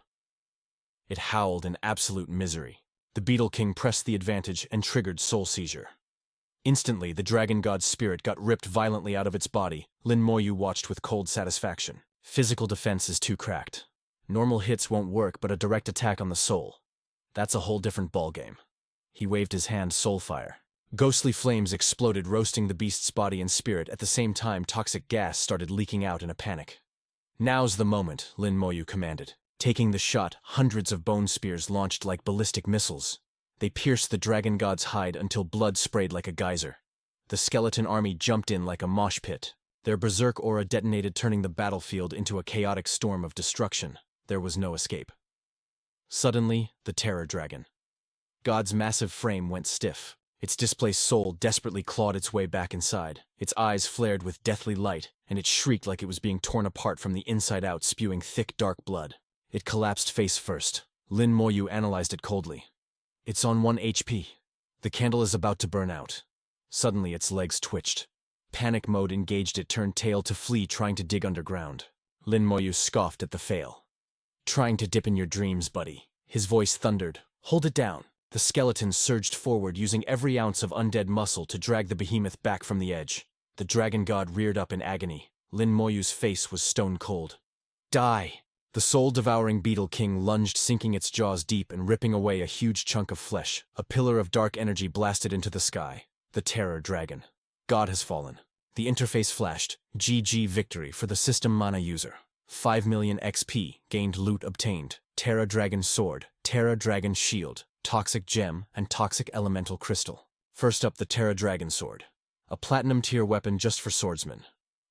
It howled in absolute misery. The Beetle King pressed the advantage and triggered soul seizure. Instantly, the dragon god's spirit got ripped violently out of its body. Lin Moyu watched with cold satisfaction. Physical defense is too cracked. Normal hits won't work, but a direct attack on the soul. That's a whole different ballgame. He waved his hand soulfire. Ghostly flames exploded, roasting the beast's body and spirit. At the same time, toxic gas started leaking out in a panic. Now's the moment, Lin Moyu commanded. Taking the shot, hundreds of bone spears launched like ballistic missiles. They pierced the dragon god's hide until blood sprayed like a geyser. The skeleton army jumped in like a mosh pit. Their berserk aura detonated, turning the battlefield into a chaotic storm of destruction. There was no escape. Suddenly, the terror dragon. God's massive frame went stiff. Its displaced soul desperately clawed its way back inside. Its eyes flared with deathly light, and it shrieked like it was being torn apart from the inside out, spewing thick, dark blood. It collapsed face first. Lin Moyu analyzed it coldly. It's on 1 HP. The candle is about to burn out. Suddenly, its legs twitched. Panic mode engaged. It turned tail to flee, trying to dig underground. Lin Moyu scoffed at the fail. Trying to dip in your dreams, buddy. His voice thundered. Hold it down. The skeleton surged forward, using every ounce of undead muscle to drag the behemoth back from the edge. The dragon god reared up in agony. Lin Moyu's face was stone cold. Die! The soul-devouring Beetle King lunged, sinking its jaws deep and ripping away a huge chunk of flesh. A pillar of dark energy blasted into the sky. The terror dragon. God has fallen. The interface flashed. GG victory for the system mana user. 5 million XP, gained loot obtained. Terra Dragon Sword, Terra Dragon Shield, Toxic Gem, and Toxic Elemental Crystal. First up, the Terra Dragon Sword. A platinum tier weapon just for swordsmen.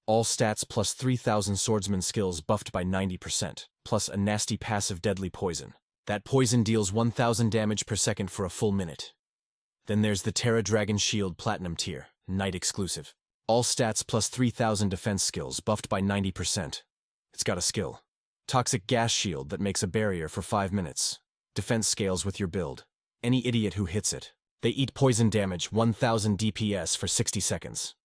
All stats plus 3,000 swordsman skills buffed by 90%, plus a nasty passive deadly poison. That poison deals 1,000 damage per second for a full minute. Then there's the Terra Dragon Shield Platinum tier, night exclusive. All stats plus 3,000 defense skills buffed by 90%. It's got a skill. Toxic Gas Shield that makes a barrier for 5 minutes. Defense scales with your build. Any idiot who hits it. They eat poison damage 1,000 DPS for 60 seconds.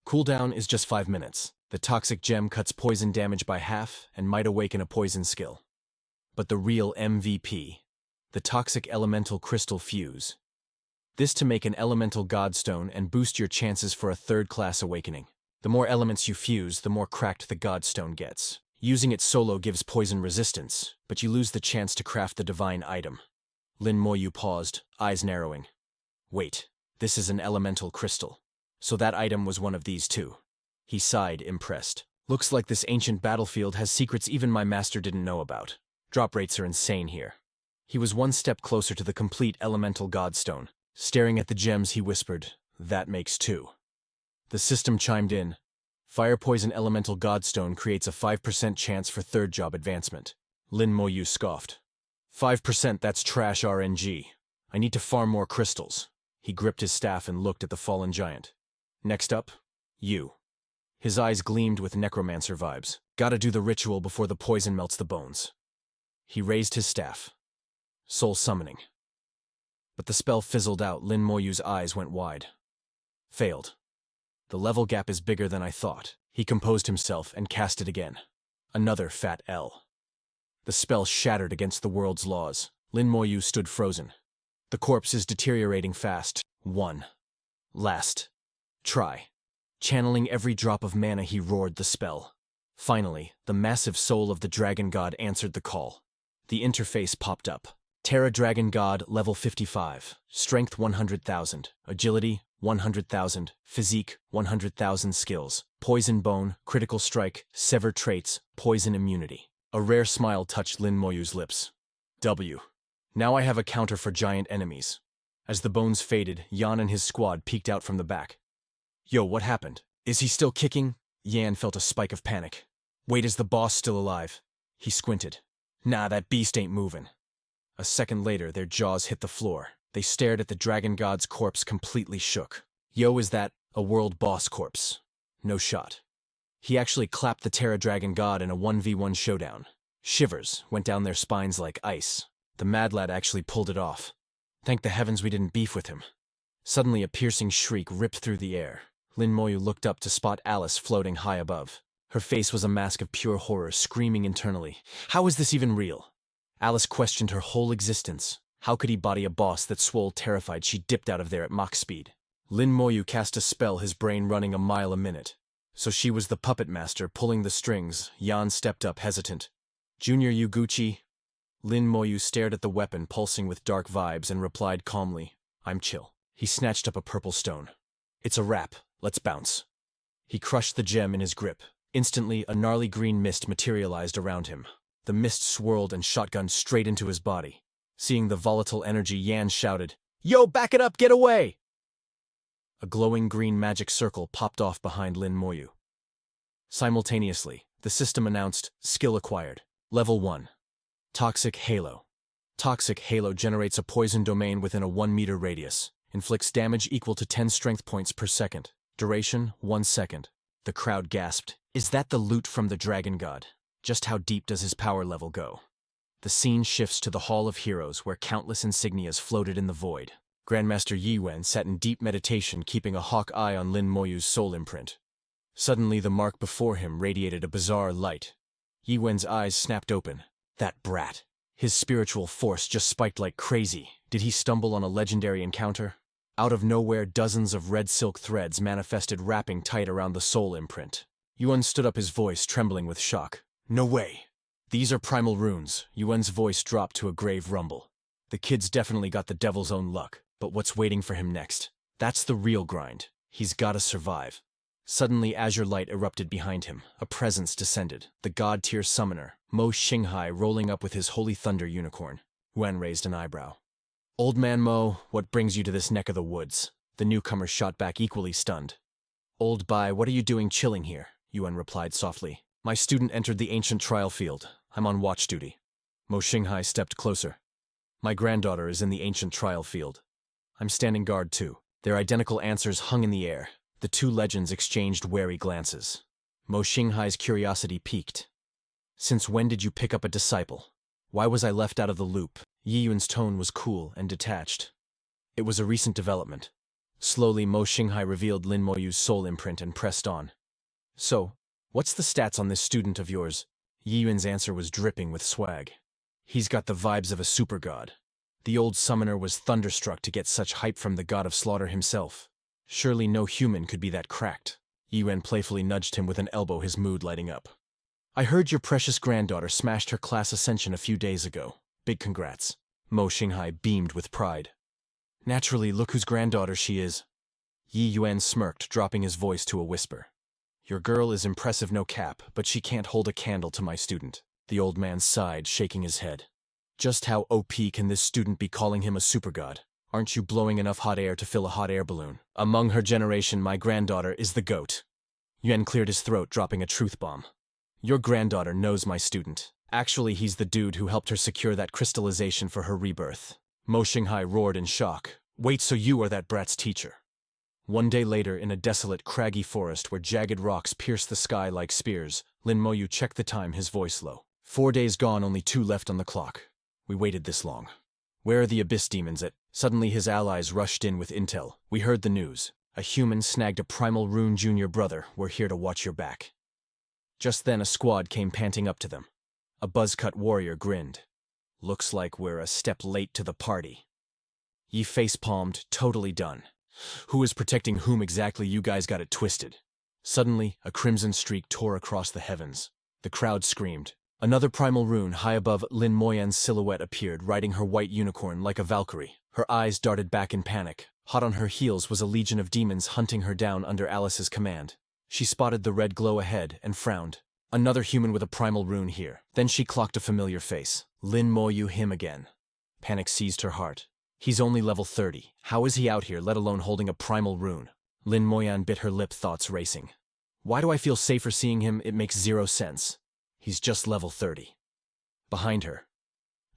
Cooldown is just 5 minutes. The Toxic Gem cuts poison damage by half and might awaken a poison skill. But the real MVP, the Toxic Elemental Crystal Fuse. This to make an Elemental Godstone and boost your chances for a third-class awakening. The more elements you fuse, the more cracked the Godstone gets. Using it solo gives poison resistance, but you lose the chance to craft the divine item. Lin Moyu paused, eyes narrowing. Wait, this is an elemental crystal. So that item was one of these too. He sighed, impressed. Looks like this ancient battlefield has secrets even my master didn't know about. Drop rates are insane here. He was one step closer to the complete elemental godstone. Staring at the gems, he whispered, that makes 2. The system chimed in. Fire Poison Elemental Godstone creates a 5% chance for third job advancement. Lin Moyu scoffed. 5%, that's trash RNG. I need to farm more crystals. He gripped his staff and looked at the fallen giant. Next up, you. His eyes gleamed with necromancer vibes. Gotta do the ritual before the poison melts the bones. He raised his staff. Soul summoning. But the spell fizzled out. Lin Moyu's eyes went wide. Failed. The level gap is bigger than I thought. He composed himself and cast it again. Another fat L. The spell shattered against the world's laws. Lin Moyu stood frozen. The corpse is deteriorating fast. One. Last. Try. Channeling every drop of mana, he roared the spell. Finally, the massive soul of the dragon god answered the call. The interface popped up. Terra Dragon God, level 55. Strength 100,000. Agility 100,000. Physique 100,000. Skills: Poison Bone, Critical Strike, Sever Traits, Poison Immunity. A rare smile touched Lin Moyu's lips. W. Now I have a counter for giant enemies. As the bones faded, Yan and his squad peeked out from the back. Yo, what happened? Is he still kicking? Yan felt a spike of panic. Wait, is the boss still alive? He squinted. Nah, that beast ain't moving. A second later, their jaws hit the floor. They stared at the dragon god's corpse, completely shook. Yo, is that a world boss corpse? No shot. He actually clapped the Terra Dragon god in a 1v1 showdown. Shivers went down their spines like ice. The mad lad actually pulled it off. Thank the heavens we didn't beef with him. Suddenly a piercing shriek ripped through the air. Lin Moyu looked up to spot Alice floating high above. Her face was a mask of pure horror, screaming internally. How is this even real? Alice questioned her whole existence. How could he body a boss that swole? Terrified, she dipped out of there at Mach speed. Lin Moyu cast a spell, his brain running a mile a minute. So she was the puppet master, pulling the strings. Yan stepped up, hesitant. Junior Yuguchi? Lin Moyu stared at the weapon, pulsing with dark vibes, and replied calmly, I'm chill. He snatched up a purple stone. It's a wrap. Let's bounce. He crushed the gem in his grip. Instantly, a gnarly green mist materialized around him. The mist swirled and shotgunned straight into his body. Seeing the volatile energy, Yan shouted, Yo, back it up, get away! A glowing green magic circle popped off behind Lin Moyu. Simultaneously, the system announced, Skill acquired. Level 1. Toxic Halo. Toxic Halo generates a poison domain within a 1-meter radius. Inflicts damage equal to 10 strength points per second. Duration, 1 second. The crowd gasped. Is that the loot from the dragon god? Just how deep does his power level go? The scene shifts to the Hall of Heroes, where countless insignias floated in the void. Grandmaster Yi Wen sat in deep meditation, keeping a hawk eye on Lin Moyu's soul imprint. Suddenly, the mark before him radiated a bizarre light. Yi Wen's eyes snapped open. That brat. His spiritual force just spiked like crazy. Did he stumble on a legendary encounter? Out of nowhere, dozens of red silk threads manifested, wrapping tight around the soul imprint. Yuan stood up, his voice trembling with shock. No way. These are primal runes. Yuan's voice dropped to a grave rumble. The kid's definitely got the devil's own luck, but what's waiting for him next? That's the real grind. He's gotta survive. Suddenly, azure light erupted behind him. A presence descended. The god-tier summoner, Mo Xinghai, rolling up with his holy thunder unicorn. Yuan raised an eyebrow. Old man Mo, what brings you to this neck of the woods? The newcomer shot back, equally stunned. Old Bai, what are you doing chilling here? Yuan replied softly. My student entered the ancient trial field. I'm on watch duty. Mo Xinghai stepped closer. My granddaughter is in the ancient trial field. I'm standing guard too. Their identical answers hung in the air. The two legends exchanged wary glances. Mo Xinghai's curiosity piqued. Since when did you pick up a disciple? Why was I left out of the loop? Yi Yuan's tone was cool and detached. It was a recent development. Slowly, Mo Xinghai revealed Lin Moyu's soul imprint and pressed on. So, what's the stats on this student of yours? Yi Yuan's answer was dripping with swag. He's got the vibes of a super god. The old summoner was thunderstruck to get such hype from the god of slaughter himself. Surely no human could be that cracked. Yi Yuan playfully nudged him with an elbow, his mood lighting up. I heard your precious granddaughter smashed her class ascension a few days ago. Big congrats. Mo Xinghai beamed with pride. Naturally, look whose granddaughter she is. Yi Yuan smirked, dropping his voice to a whisper. Your girl is impressive, no cap, but she can't hold a candle to my student. The old man sighed, shaking his head. Just how OP can this student be, calling him a super god? Aren't you blowing enough hot air to fill a hot air balloon? Among her generation, my granddaughter is the GOAT. Yuan cleared his throat, dropping a truth bomb. Your granddaughter knows my student. Actually, he's the dude who helped her secure that crystallization for her rebirth. Mo Xinghai roared in shock. Wait, so you are that brat's teacher? One day later, in a desolate, craggy forest where jagged rocks pierced the sky like spears, Lin Moyu checked the time, his voice low. 4 days gone, only 2 left on the clock. We waited this long. Where are the abyss demons at? Suddenly his allies rushed in with intel. We heard the news. A human snagged a primal rune junior brother. We're here to watch your back. Just then a squad came panting up to them. A buzz-cut warrior grinned. Looks like we're a step late to the party. Ye face-palmed, totally done. Who is protecting whom exactly? You guys got it twisted. Suddenly, a crimson streak tore across the heavens. The crowd screamed. Another primal rune high above Lin Moyan's silhouette appeared, riding her white unicorn like a Valkyrie. Her eyes darted back in panic. Hot on her heels was a legion of demons hunting her down under Alice's command. She spotted the red glow ahead and frowned. Another human with a primal rune here. Then she clocked a familiar face. Lin Moyu, him again. Panic seized her heart. He's only level 30. How is he out here, let alone holding a primal rune? Lin Moyan bit her lip, thoughts racing. Why do I feel safer seeing him? It makes zero sense. He's just level 30. Behind her,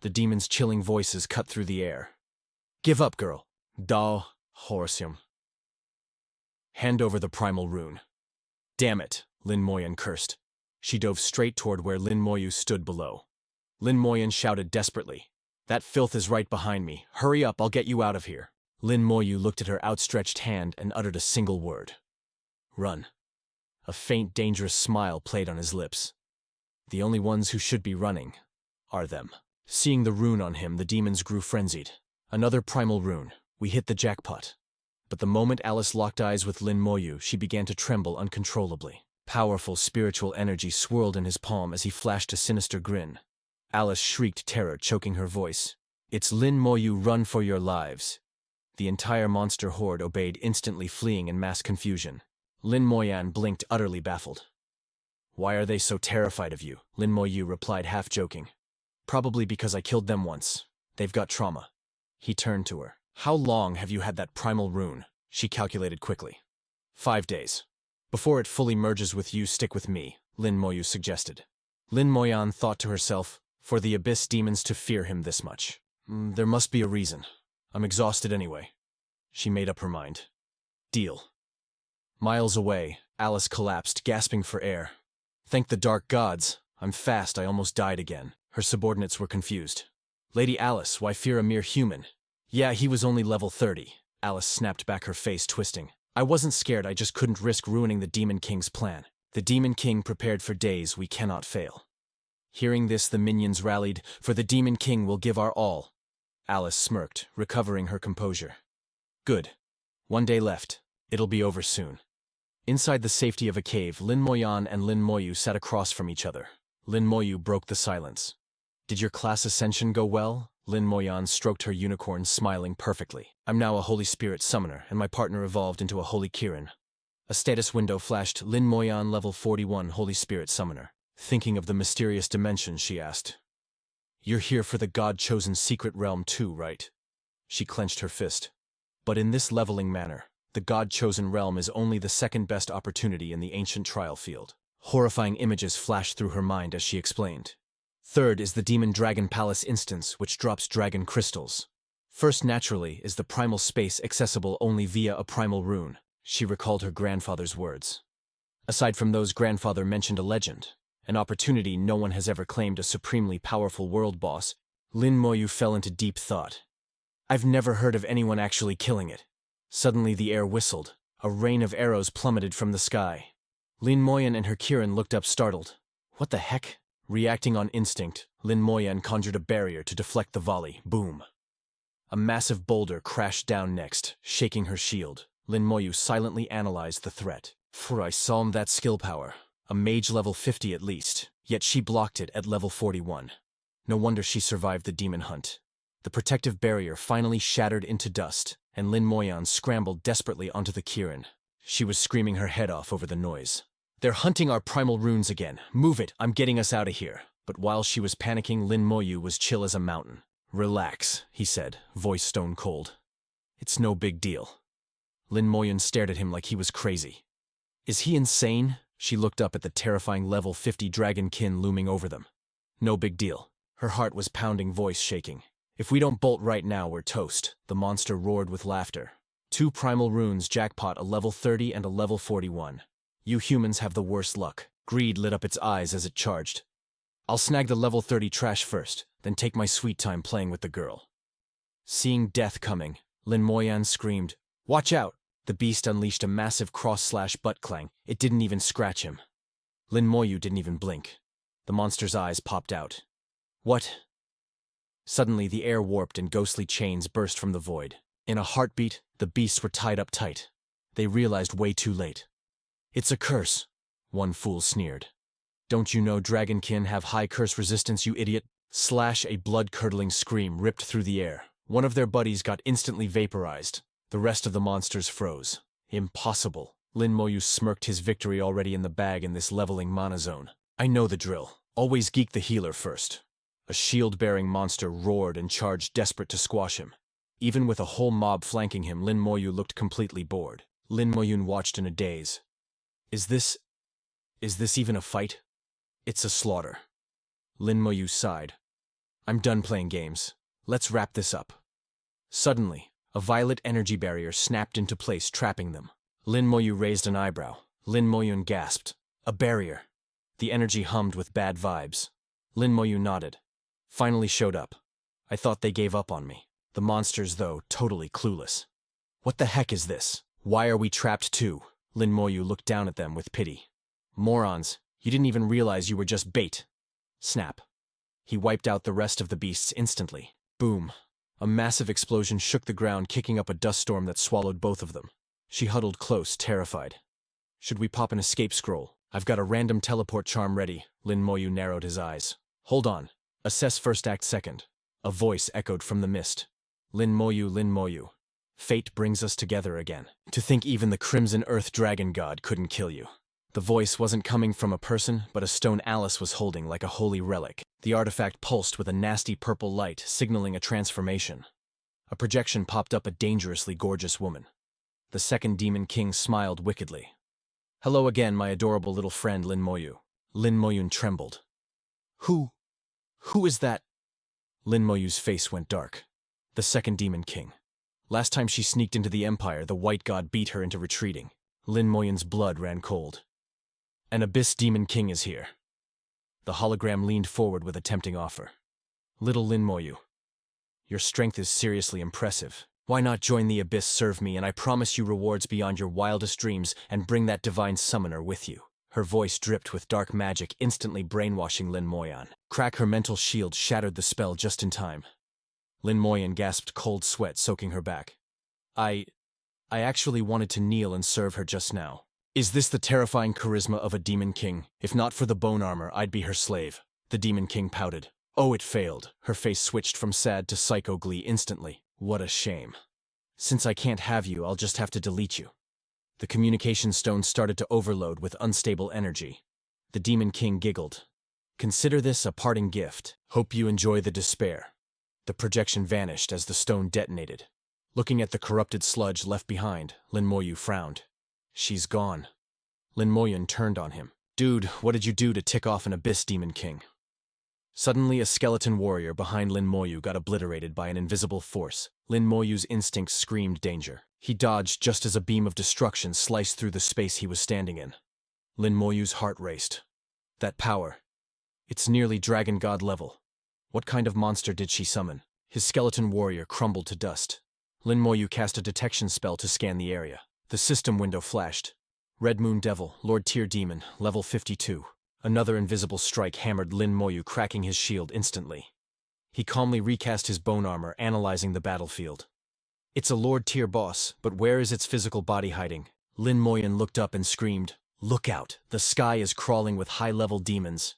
the demon's chilling voices cut through the air. Give up, girl. Da, heroism. Hand over the primal rune. Damn it, Lin Moyan cursed. She dove straight toward where Lin Moyu stood below. Lin Moyan shouted desperately. That filth is right behind me. Hurry up, I'll get you out of here. Lin Moyu looked at her outstretched hand and uttered a single word. Run. A faint, dangerous smile played on his lips. The only ones who should be running are them. Seeing the rune on him, the demons grew frenzied. Another primal rune. We hit the jackpot. But the moment Alice locked eyes with Lin Moyu, she began to tremble uncontrollably. Powerful spiritual energy swirled in his palm as he flashed a sinister grin. Alice shrieked terror, choking her voice. It's Lin Moyu, run for your lives. The entire monster horde obeyed, instantly fleeing in mass confusion. Lin Moyan blinked, utterly baffled. Why are they so terrified of you? Lin Moyu replied, half joking. Probably because I killed them once. They've got trauma. He turned to her. How long have you had that primal rune? She calculated quickly. 5 days. Before it fully merges with you, stick with me, Lin Moyu suggested. Lin Moyan thought to herself, for the abyss demons to fear him this much. There must be a reason. I'm exhausted anyway. She made up her mind. Deal. Miles away, Alice collapsed, gasping for air. Thank the dark gods. I'm fast, I almost died again. Her subordinates were confused. Lady Alice, why fear a mere human? Yeah, he was only level 30. Alice snapped back, her face twisting. I wasn't scared, I just couldn't risk ruining the Demon King's plan. The Demon King prepared for days, we cannot fail. Hearing this, the minions rallied, for the Demon King will give our all. Alice smirked, recovering her composure. Good. 1 day left. It'll be over soon. Inside the safety of a cave, Lin Moyan and Lin Moyu sat across from each other. Lin Moyu broke the silence. Did your class ascension go well? Lin Moyan stroked her unicorn, smiling perfectly. I'm now a Holy Spirit summoner, and my partner evolved into a Holy Kirin. A status window flashed. Lin Moyan, level 41, Holy Spirit summoner. Thinking of the mysterious dimension, she asked. You're here for the God-chosen secret realm too, right? She clenched her fist. But in this leveling manner, the God-chosen realm is only the second best opportunity in the ancient trial field. Horrifying images flashed through her mind as she explained. Third is the Demon Dragon Palace instance, which drops dragon crystals. First, naturally, is the primal space accessible only via a primal rune. She recalled her grandfather's words. Aside from those, grandfather mentioned a legend, an opportunity no one has ever claimed, a supremely powerful world boss. Lin Moyu fell into deep thought. I've never heard of anyone actually killing it. Suddenly the air whistled. A rain of arrows plummeted from the sky. Lin Moyan and her Kirin looked up, startled. What the heck? Reacting on instinct, Lin Moyan conjured a barrier to deflect the volley. Boom. A massive boulder crashed down next, shaking her shield. Lin Moyu silently analyzed the threat. I saw that skill power. A mage level 50 at least, yet she blocked it at level 41. No wonder she survived the demon hunt. The protective barrier finally shattered into dust, and Lin Moyan scrambled desperately onto the Kirin. She was screaming her head off over the noise. They're hunting our primal runes again. Move it, I'm getting us out of here. But while she was panicking, Lin Moyu was chill as a mountain. Relax, he said, voice stone cold. It's no big deal. Lin Moyan stared at him like he was crazy. Is he insane? She looked up at the terrifying level 50 dragonkin looming over them. No big deal. Her heart was pounding, voice shaking. If we don't bolt right now, we're toast. The monster roared with laughter. 2 primal runes, jackpot, a level 30 and a level 41. You humans have the worst luck. Greed lit up its eyes as it charged. I'll snag the level 30 trash first, then take my sweet time playing with the girl. Seeing death coming, Lin Moyan screamed, Watch out! The beast unleashed a massive cross-slash-butt clang. It didn't even scratch him. Lin Moyu didn't even blink. The monster's eyes popped out. What? Suddenly, the air warped and ghostly chains burst from the void. In a heartbeat, the beasts were tied up tight. They realized way too late. It's a curse, one fool sneered. Don't you know dragonkin have high curse resistance, you idiot? Slash! A blood-curdling scream ripped through the air. One of their buddies got instantly vaporized. The rest of the monsters froze. Impossible. Lin Moyu smirked, his victory already in the bag in this leveling mana zone. I know the drill. Always geek the healer first. A shield-bearing monster roared and charged, desperate to squash him. Even with a whole mob flanking him, Lin Moyu looked completely bored. Lin Moyun watched in a daze. Is this even a fight? It's a slaughter. Lin Moyu sighed. I'm done playing games. Let's wrap this up. Suddenly, a violet energy barrier snapped into place, trapping them. Lin Moyu raised an eyebrow. Lin Moyun gasped. A barrier. The energy hummed with bad vibes. Lin Moyu nodded. Finally showed up. I thought they gave up on me. The monsters, though, totally clueless. What the heck is this? Why are we trapped too? Lin Moyu looked down at them with pity. Morons, you didn't even realize you were just bait. Snap. He wiped out the rest of the beasts instantly. Boom. A massive explosion shook the ground, kicking up a dust storm that swallowed both of them. She huddled close, terrified. Should we pop an escape scroll? I've got a random teleport charm ready. Lin Moyu narrowed his eyes. Hold on. Assess first act second. A voice echoed from the mist. Lin Moyu. Fate brings us together again. To think even the Crimson Earth Dragon God couldn't kill you. The voice wasn't coming from a person, but a stone Alice was holding like a holy relic. The artifact pulsed with a nasty purple light, signaling a transformation. A projection popped up, a dangerously gorgeous woman. The second Demon King smiled wickedly. Hello again, my adorable little friend Lin Moyu. Lin Moyun trembled. Who is that? Lin Moyu's face went dark. The second Demon King. Last time she sneaked into the Empire, the White God beat her into retreating. Lin Moyun's blood ran cold. An Abyss Demon King is here. The hologram leaned forward with a tempting offer. Little Lin Moyu, your strength is seriously impressive. Why not join the Abyss, serve me, and I promise you rewards beyond your wildest dreams, and bring that divine summoner with you. Her voice dripped with dark magic, instantly brainwashing Lin Moyan. Crack! Her mental shield shattered the spell just in time. Lin Moyan gasped, cold sweat soaking her back. I actually wanted to kneel and serve her just now. Is this the terrifying charisma of a Demon King? If not for the bone armor, I'd be her slave. The Demon King pouted. Oh, it failed. Her face switched from sad to psycho glee instantly. What a shame. Since I can't have you, I'll just have to delete you. The communication stone started to overload with unstable energy. The Demon King giggled. Consider this a parting gift. Hope you enjoy the despair. The projection vanished as the stone detonated. Looking at the corrupted sludge left behind, Lin Moyu frowned. She's gone. Lin Moyun turned on him. Dude, what did you do to tick off an Abyss Demon King? Suddenly, a skeleton warrior behind Lin Moyu got obliterated by an invisible force. Lin Moyu's instincts screamed danger. He dodged just as a beam of destruction sliced through the space he was standing in. Lin Moyu's heart raced. That power. It's nearly Dragon God level. What kind of monster did she summon? His skeleton warrior crumbled to dust. Lin Moyu cast a detection spell to scan the area. The system window flashed. Red Moon Devil, Lord Tier Demon, level 52. Another invisible strike hammered Lin Moyu, cracking his shield instantly. He calmly recast his bone armor, analyzing the battlefield. It's a Lord Tier boss, but where is its physical body hiding? Lin Moyun looked up and screamed, Look out! The sky is crawling with high-level demons.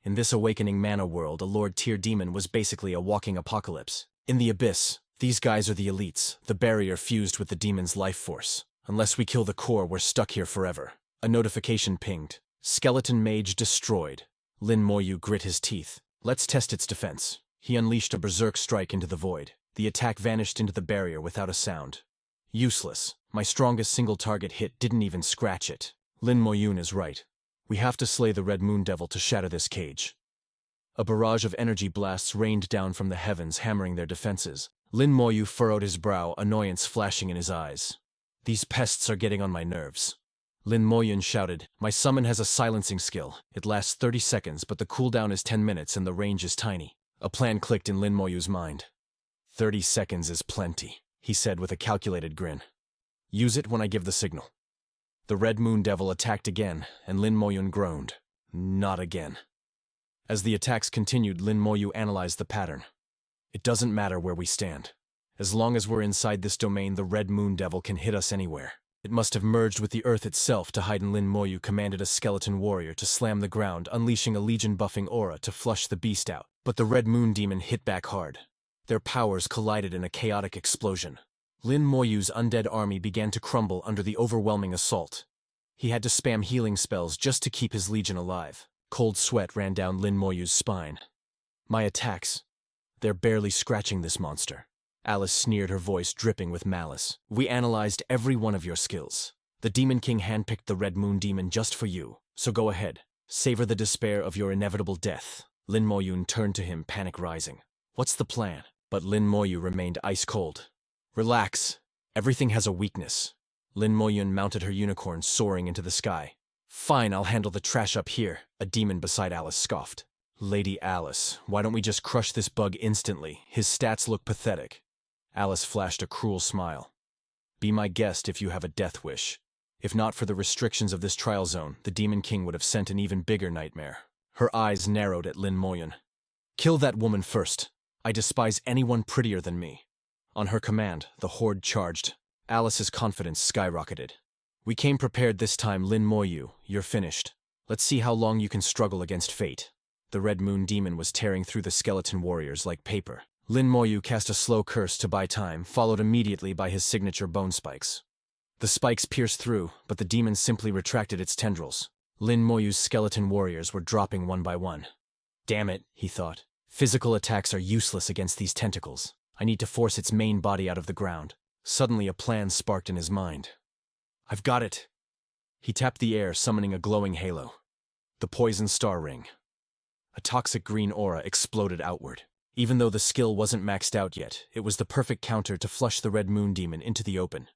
In this awakening mana world, a Lord Tier demon was basically a walking apocalypse. In the Abyss, these guys are the elites, the barrier fused with the demon's life force. Unless we kill the core, we're stuck here forever. A notification pinged. Skeleton Mage destroyed. Lin Moyu grit his teeth. Let's test its defense. He unleashed a berserk strike into the void. The attack vanished into the barrier without a sound. Useless. My strongest single target hit didn't even scratch it. Lin Moyun is right. We have to slay the Red Moon Devil to shatter this cage. A barrage of energy blasts rained down from the heavens, hammering their defenses. Lin Moyu furrowed his brow, annoyance flashing in his eyes. These pests are getting on my nerves. Lin Moyun shouted, My summon has a silencing skill. It lasts 30 seconds, but the cooldown is 10 minutes and the range is tiny. A plan clicked in Lin Moyu's mind. 30 seconds is plenty, he said with a calculated grin. Use it when I give the signal. The Red Moon Devil attacked again, and Lin Moyun groaned. Not again. As the attacks continued, Lin Moyu analyzed the pattern. It doesn't matter where we stand. As long as we're inside this domain, the Red Moon Devil can hit us anywhere. It must have merged with the earth itself to hide, and Lin Moyu commanded a skeleton warrior to slam the ground, unleashing a legion-buffing aura to flush the beast out. But the Red Moon Demon hit back hard. Their powers collided in a chaotic explosion. Lin Moyu's undead army began to crumble under the overwhelming assault. He had to spam healing spells just to keep his legion alive. Cold sweat ran down Lin Moyu's spine. My attacks. They're barely scratching this monster. Alice sneered, her voice dripping with malice. We analyzed every one of your skills. The Demon King handpicked the Red Moon Demon just for you, so go ahead. Savor the despair of your inevitable death. Lin Moyun turned to him, panic rising. What's the plan? But Lin Moyu remained ice cold. Relax. Everything has a weakness. Lin Moyun mounted her unicorn, soaring into the sky. Fine, I'll handle the trash up here, a demon beside Alice scoffed. Lady Alice, why don't we just crush this bug instantly? His stats look pathetic. Alice flashed a cruel smile. Be my guest if you have a death wish. If not for the restrictions of this trial zone, the Demon King would have sent an even bigger nightmare. Her eyes narrowed at Lin Moyun. Kill that woman first. I despise anyone prettier than me. On her command, the horde charged. Alice's confidence skyrocketed. We came prepared this time, Lin Moyu. You're finished. Let's see how long you can struggle against fate. The Red Moon Demon was tearing through the skeleton warriors like paper. Lin Moyu cast a slow curse to buy time, followed immediately by his signature bone spikes. The spikes pierced through, but the demon simply retracted its tendrils. Lin Moyu's skeleton warriors were dropping one by one. Damn it, he thought. Physical attacks are useless against these tentacles. I need to force its main body out of the ground. Suddenly a plan sparked in his mind. I've got it. He tapped the air, summoning a glowing halo. The poison star ring. A toxic green aura exploded outward. Even though the skill wasn't maxed out yet, it was the perfect counter to flush the Red Moon Demon into the open.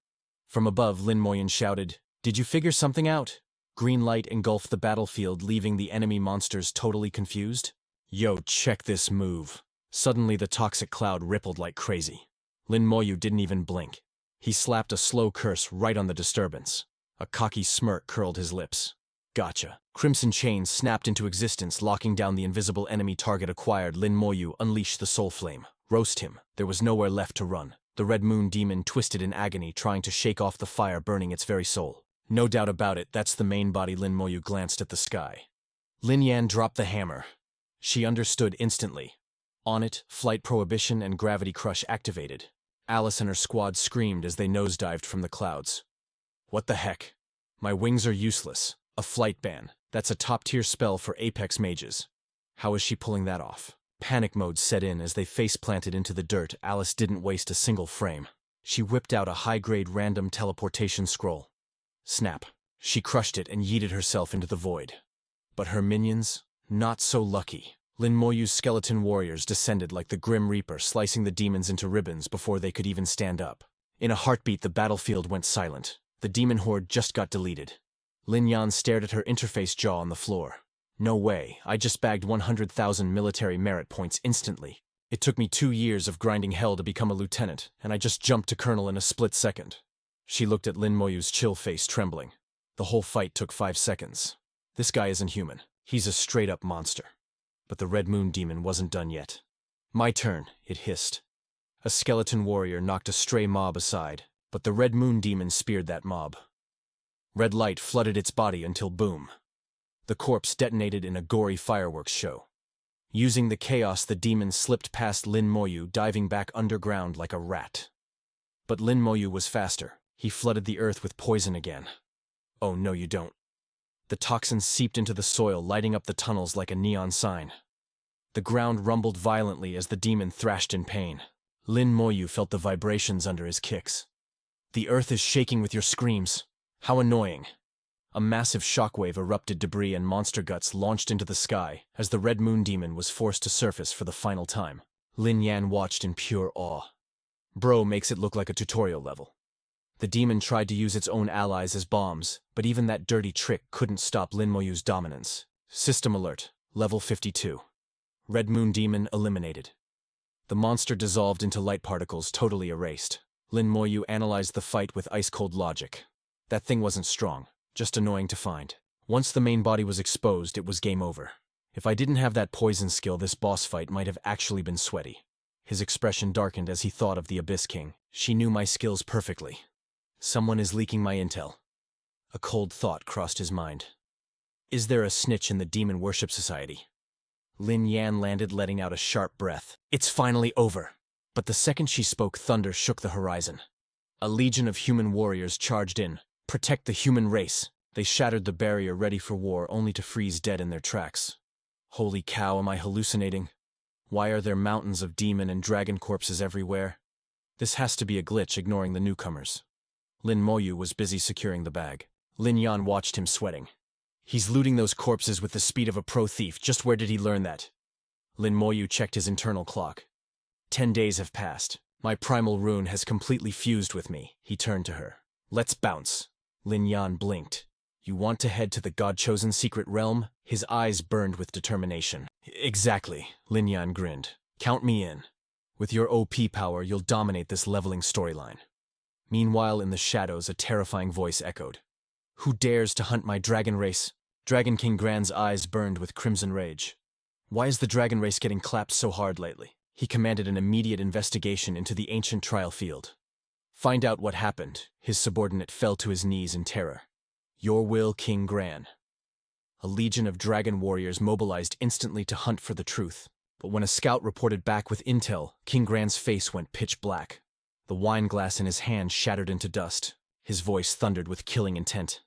From above, Lin Moyun shouted, Did you figure something out? Green light engulfed the battlefield, leaving the enemy monsters totally confused. Yo, check this move. Suddenly the toxic cloud rippled like crazy. Lin Moyu didn't even blink. He slapped a slow curse right on the disturbance. A cocky smirk curled his lips. Gotcha. Crimson chains snapped into existence, locking down the invisible enemy target acquired. Lin Moyu unleashed the soul flame. Roast him. There was nowhere left to run. The Red Moon Demon twisted in agony, trying to shake off the fire burning its very soul. No doubt about it, that's the main body. Lin Moyu glanced at the sky. Lin Yan dropped the hammer. She understood instantly. On it, Flight Prohibition and Gravity Crush activated. Alice and her squad screamed as they nosedived from the clouds. What the heck? My wings are useless. A flight ban. That's a top-tier spell for Apex mages. How is she pulling that off? Panic mode set in as they face-planted into the dirt. Alice didn't waste a single frame. She whipped out a high-grade random teleportation scroll. Snap. She crushed it and yeeted herself into the void. But her minions? Not so lucky. Lin Moyu's skeleton warriors descended like the Grim Reaper, slicing the demons into ribbons before they could even stand up. In a heartbeat, the battlefield went silent. The demon horde just got deleted. Lin Yan stared at her interface jaw on the floor. No way, I just bagged 100,000 military merit points instantly. It took me 2 years of grinding hell to become a lieutenant, and I just jumped to colonel in a split second. She looked at Lin Moyu's chill face, trembling. The whole fight took 5 seconds. This guy isn't human. He's a straight-up monster. But the Red Moon Demon wasn't done yet. My turn, it hissed. A skeleton warrior knocked a stray mob aside, but the Red Moon Demon speared that mob. Red light flooded its body until boom. The corpse detonated in a gory fireworks show. Using the chaos, the demon slipped past Lin Moyu, diving back underground like a rat. But Lin Moyu was faster. He flooded the earth with poison again. Oh, no you don't. The toxins seeped into the soil, lighting up the tunnels like a neon sign. The ground rumbled violently as the demon thrashed in pain. Lin Moyu felt the vibrations under his kicks. The earth is shaking with your screams. How annoying. A massive shockwave erupted, debris and monster guts launched into the sky as the Red Moon Demon was forced to surface for the final time. Lin Yan watched in pure awe. Bro makes it look like a tutorial level. The demon tried to use its own allies as bombs, but even that dirty trick couldn't stop Lin Moyu's dominance. System alert, level 52. Red Moon Demon eliminated. The monster dissolved into light particles, totally erased. Lin Moyu analyzed the fight with ice-cold logic. That thing wasn't strong, just annoying to find. Once the main body was exposed, it was game over. If I didn't have that poison skill, this boss fight might have actually been sweaty. His expression darkened as he thought of the Abyss King. She knew my skills perfectly. Someone is leaking my intel. A cold thought crossed his mind. Is there a snitch in the Demon Worship Society? Lin Yan landed, letting out a sharp breath. It's finally over. But the second she spoke, thunder shook the horizon. A legion of human warriors charged in. Protect the human race. They shattered the barrier, ready for war, only to freeze dead in their tracks. Holy cow, am I hallucinating? Why are there mountains of demon and dragon corpses everywhere? This has to be a glitch, ignoring the newcomers. Lin Moyu was busy securing the bag. Lin Yan watched him sweating. He's looting those corpses with the speed of a pro thief. Just where did he learn that? Lin Moyu checked his internal clock. 10 days have passed. My primal rune has completely fused with me. He turned to her. Let's bounce. Lin Yan blinked. You want to head to the God-chosen secret realm? His eyes burned with determination. Exactly, Lin Yan grinned. Count me in. With your OP power, you'll dominate this leveling storyline. Meanwhile, in the shadows, a terrifying voice echoed. Who dares to hunt my dragon race? Dragon King Gran's eyes burned with crimson rage. Why is the dragon race getting clapped so hard lately? He commanded an immediate investigation into the ancient trial field. Find out what happened. His subordinate fell to his knees in terror. Your will, King Gran. A legion of dragon warriors mobilized instantly to hunt for the truth. But when a scout reported back with intel, King Gran's face went pitch black. The wine glass in his hand shattered into dust. His voice thundered with killing intent.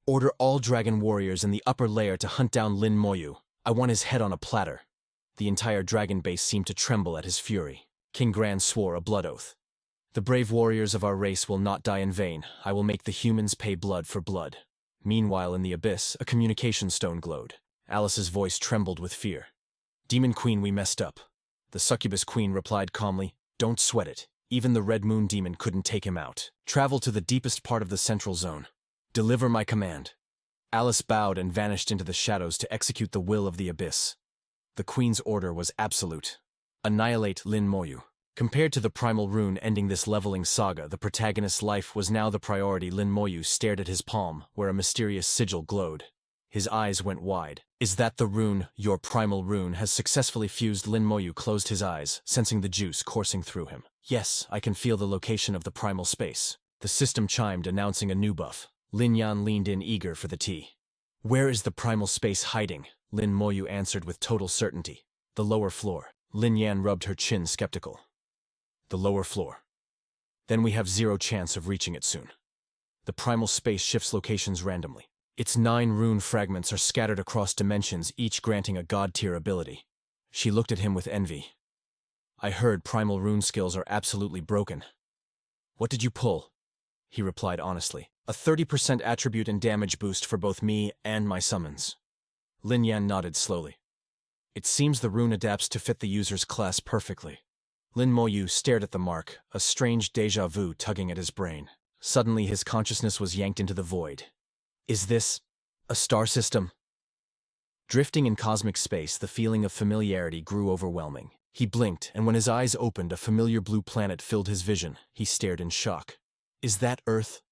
Order all dragon warriors in the upper layer to hunt down Lin Moyu. I want his head on a platter. The entire dragon base seemed to tremble at his fury. King Gran swore a blood oath. The brave warriors of our race will not die in vain. I will make the humans pay blood for blood. Meanwhile, in the abyss, a communication stone glowed. Alice's voice trembled with fear. Demon Queen, we messed up. The succubus queen replied calmly, don't sweat it. Even the Red Moon demon couldn't take him out. Travel to the deepest part of the central zone. Deliver my command. Alice bowed and vanished into the shadows to execute the will of the abyss. The queen's order was absolute. Annihilate Lin Moyu. Compared to the primal rune ending this leveling saga, the protagonist's life was now the priority. Lin Moyu stared at his palm, where a mysterious sigil glowed. His eyes went wide. Is that the rune? Your primal rune has successfully fused. Lin Moyu closed his eyes, sensing the juice coursing through him. Yes, I can feel the location of the primal space. The system chimed, announcing a new buff. Lin Yan leaned in, eager for the tea. Where is the primal space hiding? Lin Moyu answered with total certainty. The lower floor. Lin Yan rubbed her chin, skeptical. The lower floor. Then we have zero chance of reaching it soon. The primal space shifts locations randomly. Its 9 rune fragments are scattered across dimensions, each granting a god-tier ability. She looked at him with envy. I heard primal rune skills are absolutely broken. What did you pull? He replied honestly. A 30% attribute and damage boost for both me and my summons. Lin Yan nodded slowly. It seems the rune adapts to fit the user's class perfectly. Lin Moyu stared at the mark, a strange déjà vu tugging at his brain. Suddenly his consciousness was yanked into the void. Is this a star system? Drifting in cosmic space, the feeling of familiarity grew overwhelming. He blinked, and when his eyes opened, a familiar blue planet filled his vision. He stared in shock. Is that Earth?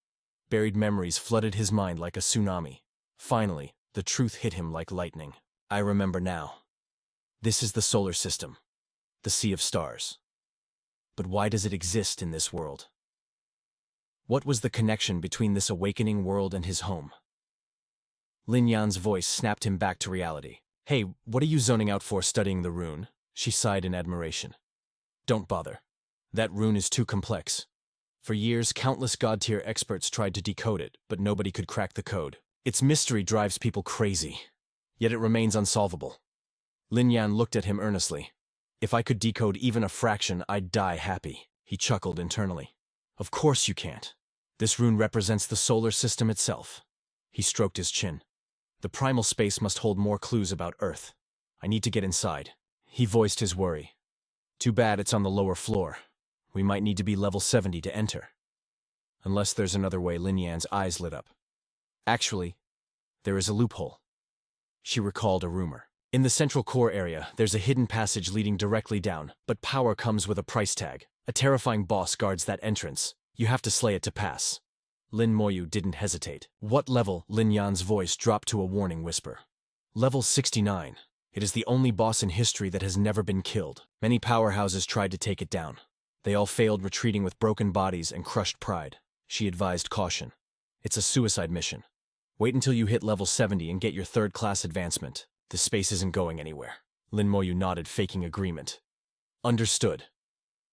Buried memories flooded his mind like a tsunami. Finally, the truth hit him like lightning. I remember now. This is the solar system, the sea of stars. But why does it exist in this world? What was the connection between this awakening world and his home? Lin Yan's voice snapped him back to reality. Hey, what are you zoning out for, studying the rune? She sighed in admiration. Don't bother. That rune is too complex. For years, countless god-tier experts tried to decode it, but nobody could crack the code. Its mystery drives people crazy, yet it remains unsolvable. Lin Yan looked at him earnestly. If I could decode even a fraction, I'd die happy. He chuckled internally. Of course you can't. This rune represents the solar system itself. He stroked his chin. The primal space must hold more clues about Earth. I need to get inside. He voiced his worry. Too bad it's on the lower floor. We might need to be level 70 to enter. Unless there's another way. Lin Yan's eyes lit up. Actually, there is a loophole. She recalled a rumor. In the central core area, there's a hidden passage leading directly down, but power comes with a price tag. A terrifying boss guards that entrance. You have to slay it to pass. Lin Moyu didn't hesitate. What level? Lin Yan's voice dropped to a warning whisper. Level 69. It is the only boss in history that has never been killed. Many powerhouses tried to take it down. They all failed, retreating with broken bodies and crushed pride. She advised caution. It's a suicide mission. Wait until you hit level 70 and get your third-class advancement. The space isn't going anywhere. Lin Moyu nodded, faking agreement. Understood.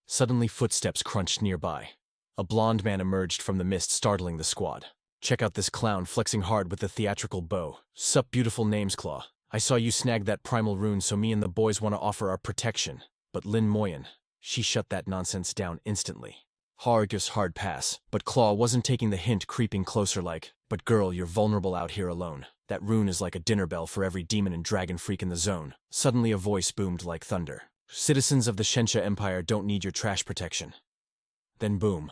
Suddenly footsteps crunched nearby. A blond man emerged from the mist, startling the squad. Check out this clown flexing hard with the theatrical bow. Sup, beautiful names, Claw. I saw you snag that primal rune, so me and the boys want to offer our protection. But Lin Moyen, she shut that nonsense down instantly. Hard pass, but Claw wasn't taking the hint, creeping closer like, but girl, you're vulnerable out here alone. That rune is like a dinner bell for every demon and dragon freak in the zone. Suddenly a voice boomed like thunder. Citizens of the Shensha Empire don't need your trash protection. Then boom.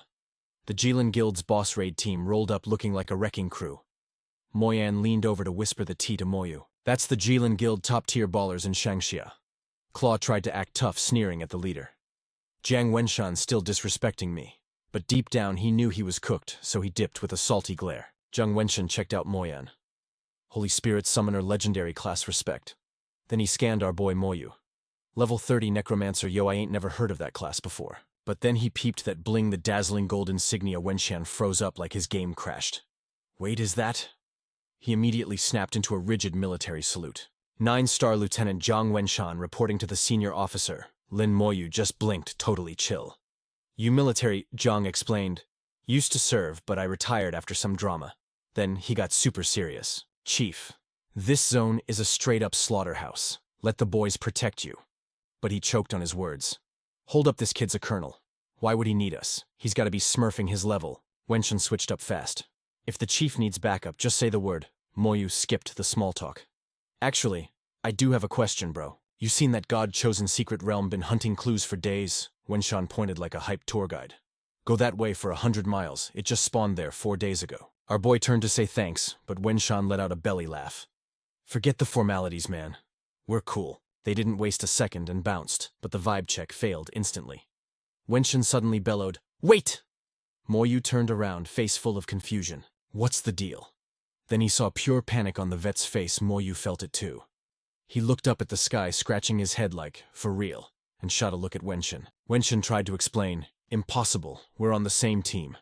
The Jilin Guild's boss raid team rolled up looking like a wrecking crew. Moyan leaned over to whisper the tea to Moyu. That's the Jilin Guild top-tier ballers in Shangxia. Claw tried to act tough, sneering at the leader. Jiang Wenshan still disrespecting me. But deep down he knew he was cooked, so he dipped with a salty glare. Jiang Wenshan checked out Moyan. Holy Spirit Summoner legendary class respect. Then he scanned our boy Moyu. Level 30 Necromancer, yo, I ain't never heard of that class before. But then he peeped that bling, the dazzling gold insignia. Wenshan froze up like his game crashed. Wait, is that? He immediately snapped into a rigid military salute. 9-star Lieutenant Jiang Wenshan reporting to the senior officer. Lin Moyu just blinked, totally chill. You military, Jiang explained. Used to serve, but I retired after some drama. Then he got super serious. Chief, this zone is a straight-up slaughterhouse. Let the boys protect you. But he choked on his words. Hold up, this kid's a colonel. Why would he need us? He's got to be smurfing his level. Wenshan switched up fast. If the chief needs backup, just say the word. Moyu skipped the small talk. Actually, I do have a question, bro. You seen that God-chosen secret realm been hunting clues for days? Wenshan pointed like a hyped tour guide. Go that way for 100 miles. It just spawned there 4 days ago. Our boy turned to say thanks, but Wenshan let out a belly laugh. Forget the formalities, man. We're cool. They didn't waste a second and bounced, but the vibe check failed instantly. Wenshan suddenly bellowed, "Wait!" Moyu turned around, face full of confusion. What's the deal? Then he saw pure panic on the vet's face. Moyu felt it too. He looked up at the sky, scratching his head like, for real, and shot a look at Wenshan. Wenshan tried to explain, impossible, we're on the same team.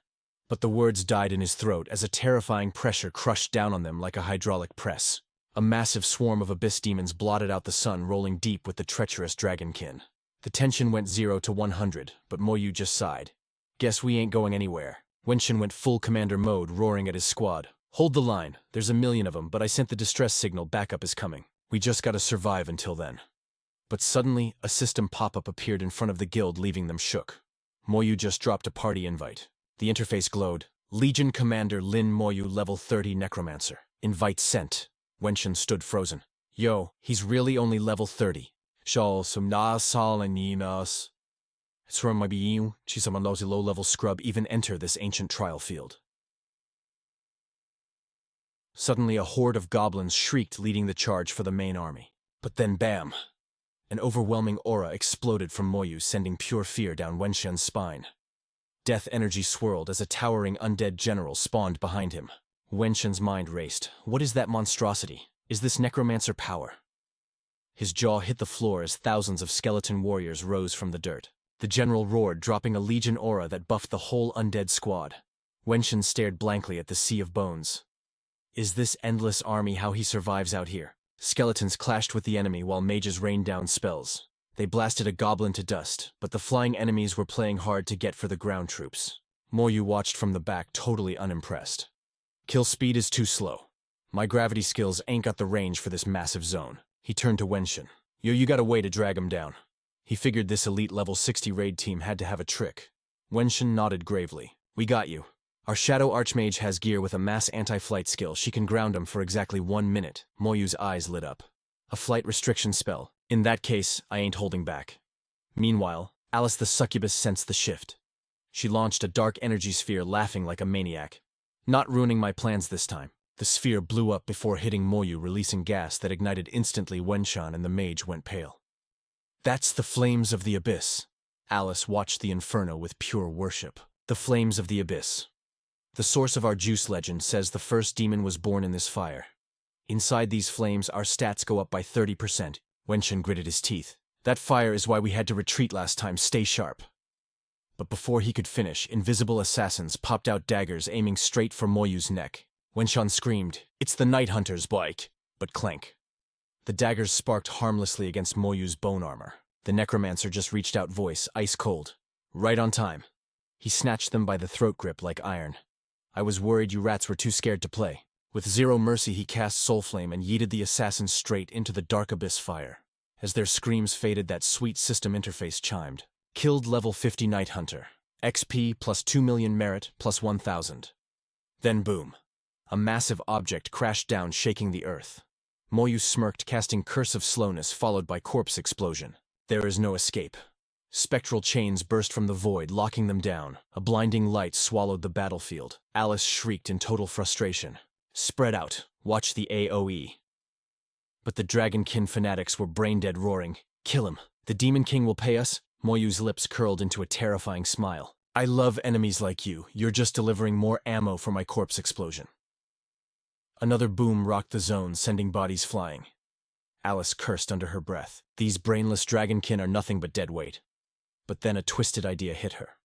But the words died in his throat as a terrifying pressure crushed down on them like a hydraulic press. A massive swarm of abyss demons blotted out the sun, rolling deep with the treacherous dragonkin. The tension went 0 to 100, but Moyu just sighed. Guess we ain't going anywhere. Wenshan went full commander mode, roaring at his squad. Hold the line. There's a million of them, but I sent the distress signal. Backup is coming. We just gotta survive until then. But suddenly, a system pop-up appeared in front of the guild, leaving them shook. Moyu just dropped a party invite. The interface glowed. Legion Commander Lin Moyu, level 30 Necromancer. Invite sent. Wenshan stood frozen. Yo, he's really only level 30. Shall some na salaninas. It's from my being, she's a low-level scrub even enter this ancient trial field. Suddenly a horde of goblins shrieked, leading the charge for the main army. But then bam! An overwhelming aura exploded from Moyu, sending pure fear down Wenshan's spine. Death energy swirled as a towering undead general spawned behind him. Wenshan's mind raced. What is that monstrosity? Is this necromancer power? His jaw hit the floor as thousands of skeleton warriors rose from the dirt. The general roared, dropping a legion aura that buffed the whole undead squad. Wenshan stared blankly at the sea of bones. Is this endless army how he survives out here? Skeletons clashed with the enemy while mages rained down spells. They blasted a goblin to dust, but the flying enemies were playing hard to get for the ground troops. Moyu watched from the back, totally unimpressed. Kill speed is too slow. My gravity skills ain't got the range for this massive zone. He turned to Wenshan. Yo, you got a way to drag him down. He figured this elite level 60 raid team had to have a trick. Wenshan nodded gravely. We got you. Our Shadow Archmage has gear with a mass anti-flight skill. She can ground him for exactly 1 minute. Moyu's eyes lit up. A flight restriction spell. In that case, I ain't holding back. Meanwhile, Alice the succubus sensed the shift. She launched a dark energy sphere, laughing like a maniac. Not ruining my plans this time. The sphere blew up before hitting Moyu, releasing gas that ignited instantly. Wenshan and the mage went pale. That's the flames of the abyss. Alice watched the inferno with pure worship. The flames of the abyss. The source of our juice legend says the first demon was born in this fire. Inside these flames, our stats go up by 30%. Wenshin gritted his teeth. That fire is why we had to retreat last time. Stay sharp. But before he could finish, invisible assassins popped out daggers aiming straight for Moyu's neck. Wenshan screamed, "It's the Night Hunter's bike!" But clank. The daggers sparked harmlessly against Moyu's bone armor. The necromancer just reached out, voice ice cold. Right on time. He snatched them by the throat grip like iron. I was worried you rats were too scared to play. With zero mercy, he cast Soul Flame and yeeted the assassins straight into the dark abyss fire. As their screams faded, that sweet system interface chimed. Killed level 50 Night Hunter. XP plus 2 million merit plus 1,000. Then boom. A massive object crashed down, shaking the earth. Moyu smirked, casting Curse of Slowness, followed by corpse explosion. There is no escape. Spectral chains burst from the void, locking them down. A blinding light swallowed the battlefield. Alice shrieked in total frustration. Spread out. Watch the AoE. But the Dragonkin fanatics were brain-dead, roaring. Kill him. The Demon King will pay us? Moyu's lips curled into a terrifying smile. I love enemies like you. You're just delivering more ammo for my corpse explosion. Another boom rocked the zone, sending bodies flying. Alice cursed under her breath. These brainless Dragonkin are nothing but dead weight. But then a twisted idea hit her.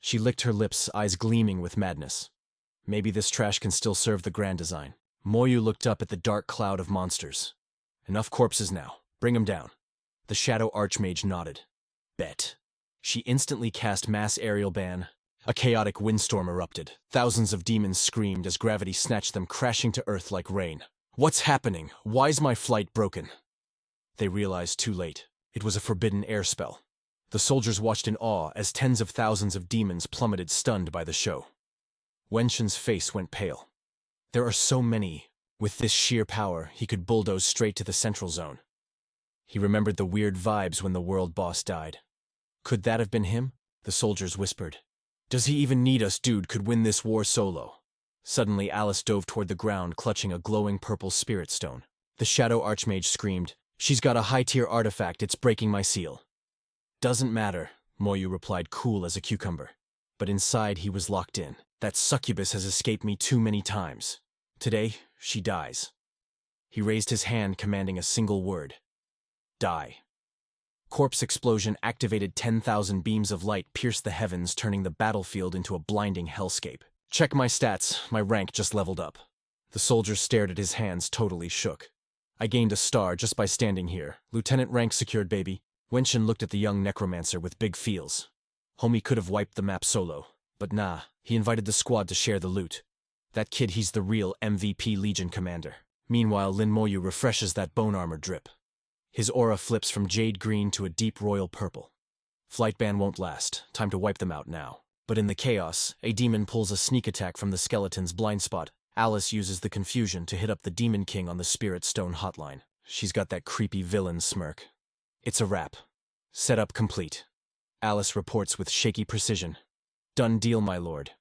She licked her lips, eyes gleaming with madness. Maybe this trash can still serve the grand design. Moyu looked up at the dark cloud of monsters. Enough corpses now. Bring 'em down. The Shadow Archmage nodded. Bet. She instantly cast Mass Aerial Ban. A chaotic windstorm erupted. Thousands of demons screamed as gravity snatched them crashing to earth like rain. What's happening? Why's my flight broken? They realized too late. It was a forbidden air spell. The soldiers watched in awe as tens of thousands of demons plummeted, stunned by the show. Wenshin's face went pale. There are so many. With this sheer power, he could bulldoze straight to the central zone. He remembered the weird vibes when the world boss died. Could that have been him? The soldiers whispered. Does he even need us? Dude could win this war solo. Suddenly, Alice dove toward the ground, clutching a glowing purple spirit stone. The Shadow Archmage screamed, "She's got a high-tier artifact, it's breaking my seal." Doesn't matter, Moyu replied, cool as a cucumber. But inside he was locked in. That succubus has escaped me too many times. Today, she dies. He raised his hand, commanding a single word. Die. Corpse explosion activated. 10,000 beams of light pierced the heavens, turning the battlefield into a blinding hellscape. Check my stats, my rank just leveled up. The soldier stared at his hands, totally shook. I gained a star just by standing here. Lieutenant rank secured, baby. Wenshin looked at the young necromancer with big feels. Homie could have wiped the map solo. But nah, he invited the squad to share the loot. That kid, he's the real MVP Legion commander. Meanwhile, Lin Moyu refreshes that bone armor drip. His aura flips from jade green to a deep royal purple. Flight ban won't last. Time to wipe them out now. But in the chaos, a demon pulls a sneak attack from the skeleton's blind spot. Alice uses the confusion to hit up the Demon King on the Spirit Stone hotline. She's got that creepy villain smirk. It's a wrap. Setup complete. Alice reports with shaky precision. Done deal, my lord.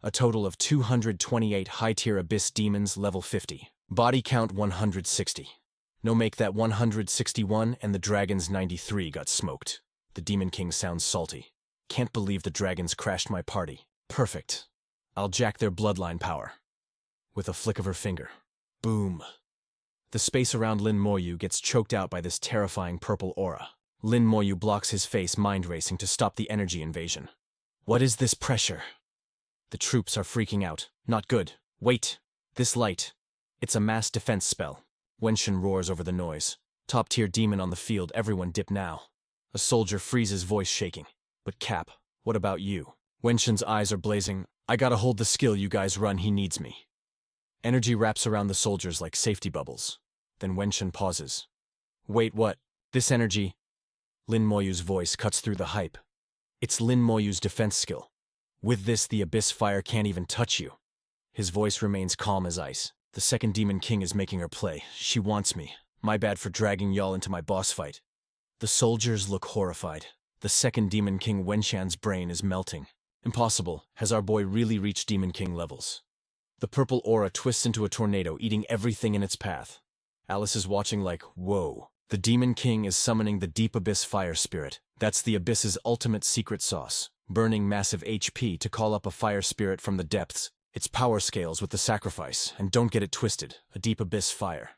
A total of 228 high-tier abyss demons, level 50. Body count 160. No, make that 161, and the dragons 93 got smoked. The Demon King sounds salty. Can't believe the dragons crashed my party. Perfect. I'll jack their bloodline power. With a flick of her finger. Boom. The space around Lin Moyu gets choked out by this terrifying purple aura. Lin Moyu blocks his face, mind racing to stop the energy invasion. What is this pressure? The troops are freaking out. Not good. Wait. This light. It's a mass defense spell. Wenshin roars over the noise. Top-tier demon on the field, everyone dip now. A soldier freezes, voice shaking. But Cap, what about you? Wenshin's eyes are blazing. I gotta hold the skill you guys run, he needs me. Energy wraps around the soldiers like safety bubbles. Then Wenshin pauses. Wait, what? This energy? Lin Moyu's voice cuts through the hype. It's Lin Moyu's defense skill. With this, the abyss fire can't even touch you. His voice remains calm as ice. The second Demon King is making her play. She wants me. My bad for dragging y'all into my boss fight. The soldiers look horrified. The second Demon King, Wenshan's brain is melting. Impossible. Has our boy really reached Demon King levels? The purple aura twists into a tornado, eating everything in its path. Alice is watching like, whoa. The Demon King is summoning the deep abyss fire spirit. That's the Abyss's ultimate secret sauce, burning massive HP to call up a fire spirit from the depths. Its power scales with the sacrifice, and don't get it twisted, a deep abyss fire.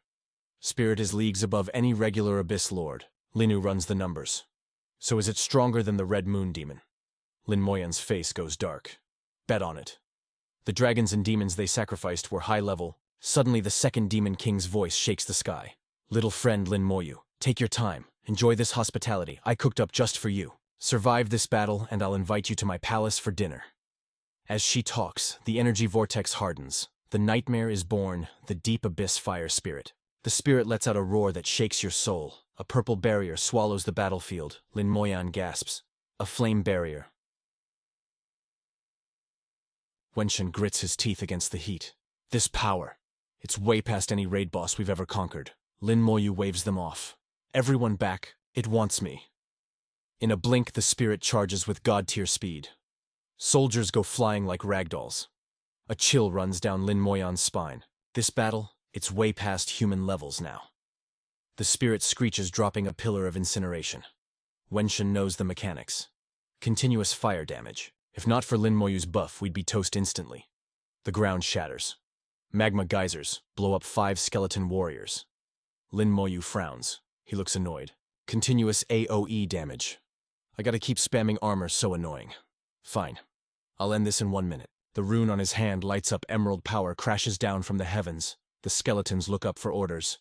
Spirit is leagues above any regular abyss lord. Linu runs the numbers. So is it stronger than the Red Moon Demon? Lin Moyan's face goes dark. Bet on it. The dragons and demons they sacrificed were high level. Suddenly the second demon king's voice shakes the sky. Little friend Lin Moyu, take your time. Enjoy this hospitality I cooked up just for you. Survive this battle and I'll invite you to my palace for dinner. As she talks, the energy vortex hardens. The nightmare is born, the deep abyss fire spirit. The spirit lets out a roar that shakes your soul. A purple barrier swallows the battlefield. Lin Moyan gasps. A flame barrier. Wenshan grits his teeth against the heat. This power. It's way past any raid boss we've ever conquered. Lin Moyu waves them off. Everyone back. It wants me. In a blink, the spirit charges with god-tier speed. Soldiers go flying like ragdolls. A chill runs down Lin Moyan's spine. This battle, it's way past human levels now. The spirit screeches, dropping a pillar of incineration. Wenshan knows the mechanics. Continuous fire damage. If not for Lin Moyu's buff, we'd be toast instantly. The ground shatters. Magma geysers blow up 5 skeleton warriors. Lin Moyu frowns. He looks annoyed. Continuous AoE damage. I gotta keep spamming armor, so annoying. Fine. I'll end this in 1 minute. The rune on his hand lights up, emerald power crashes down from the heavens. The skeletons look up for orders.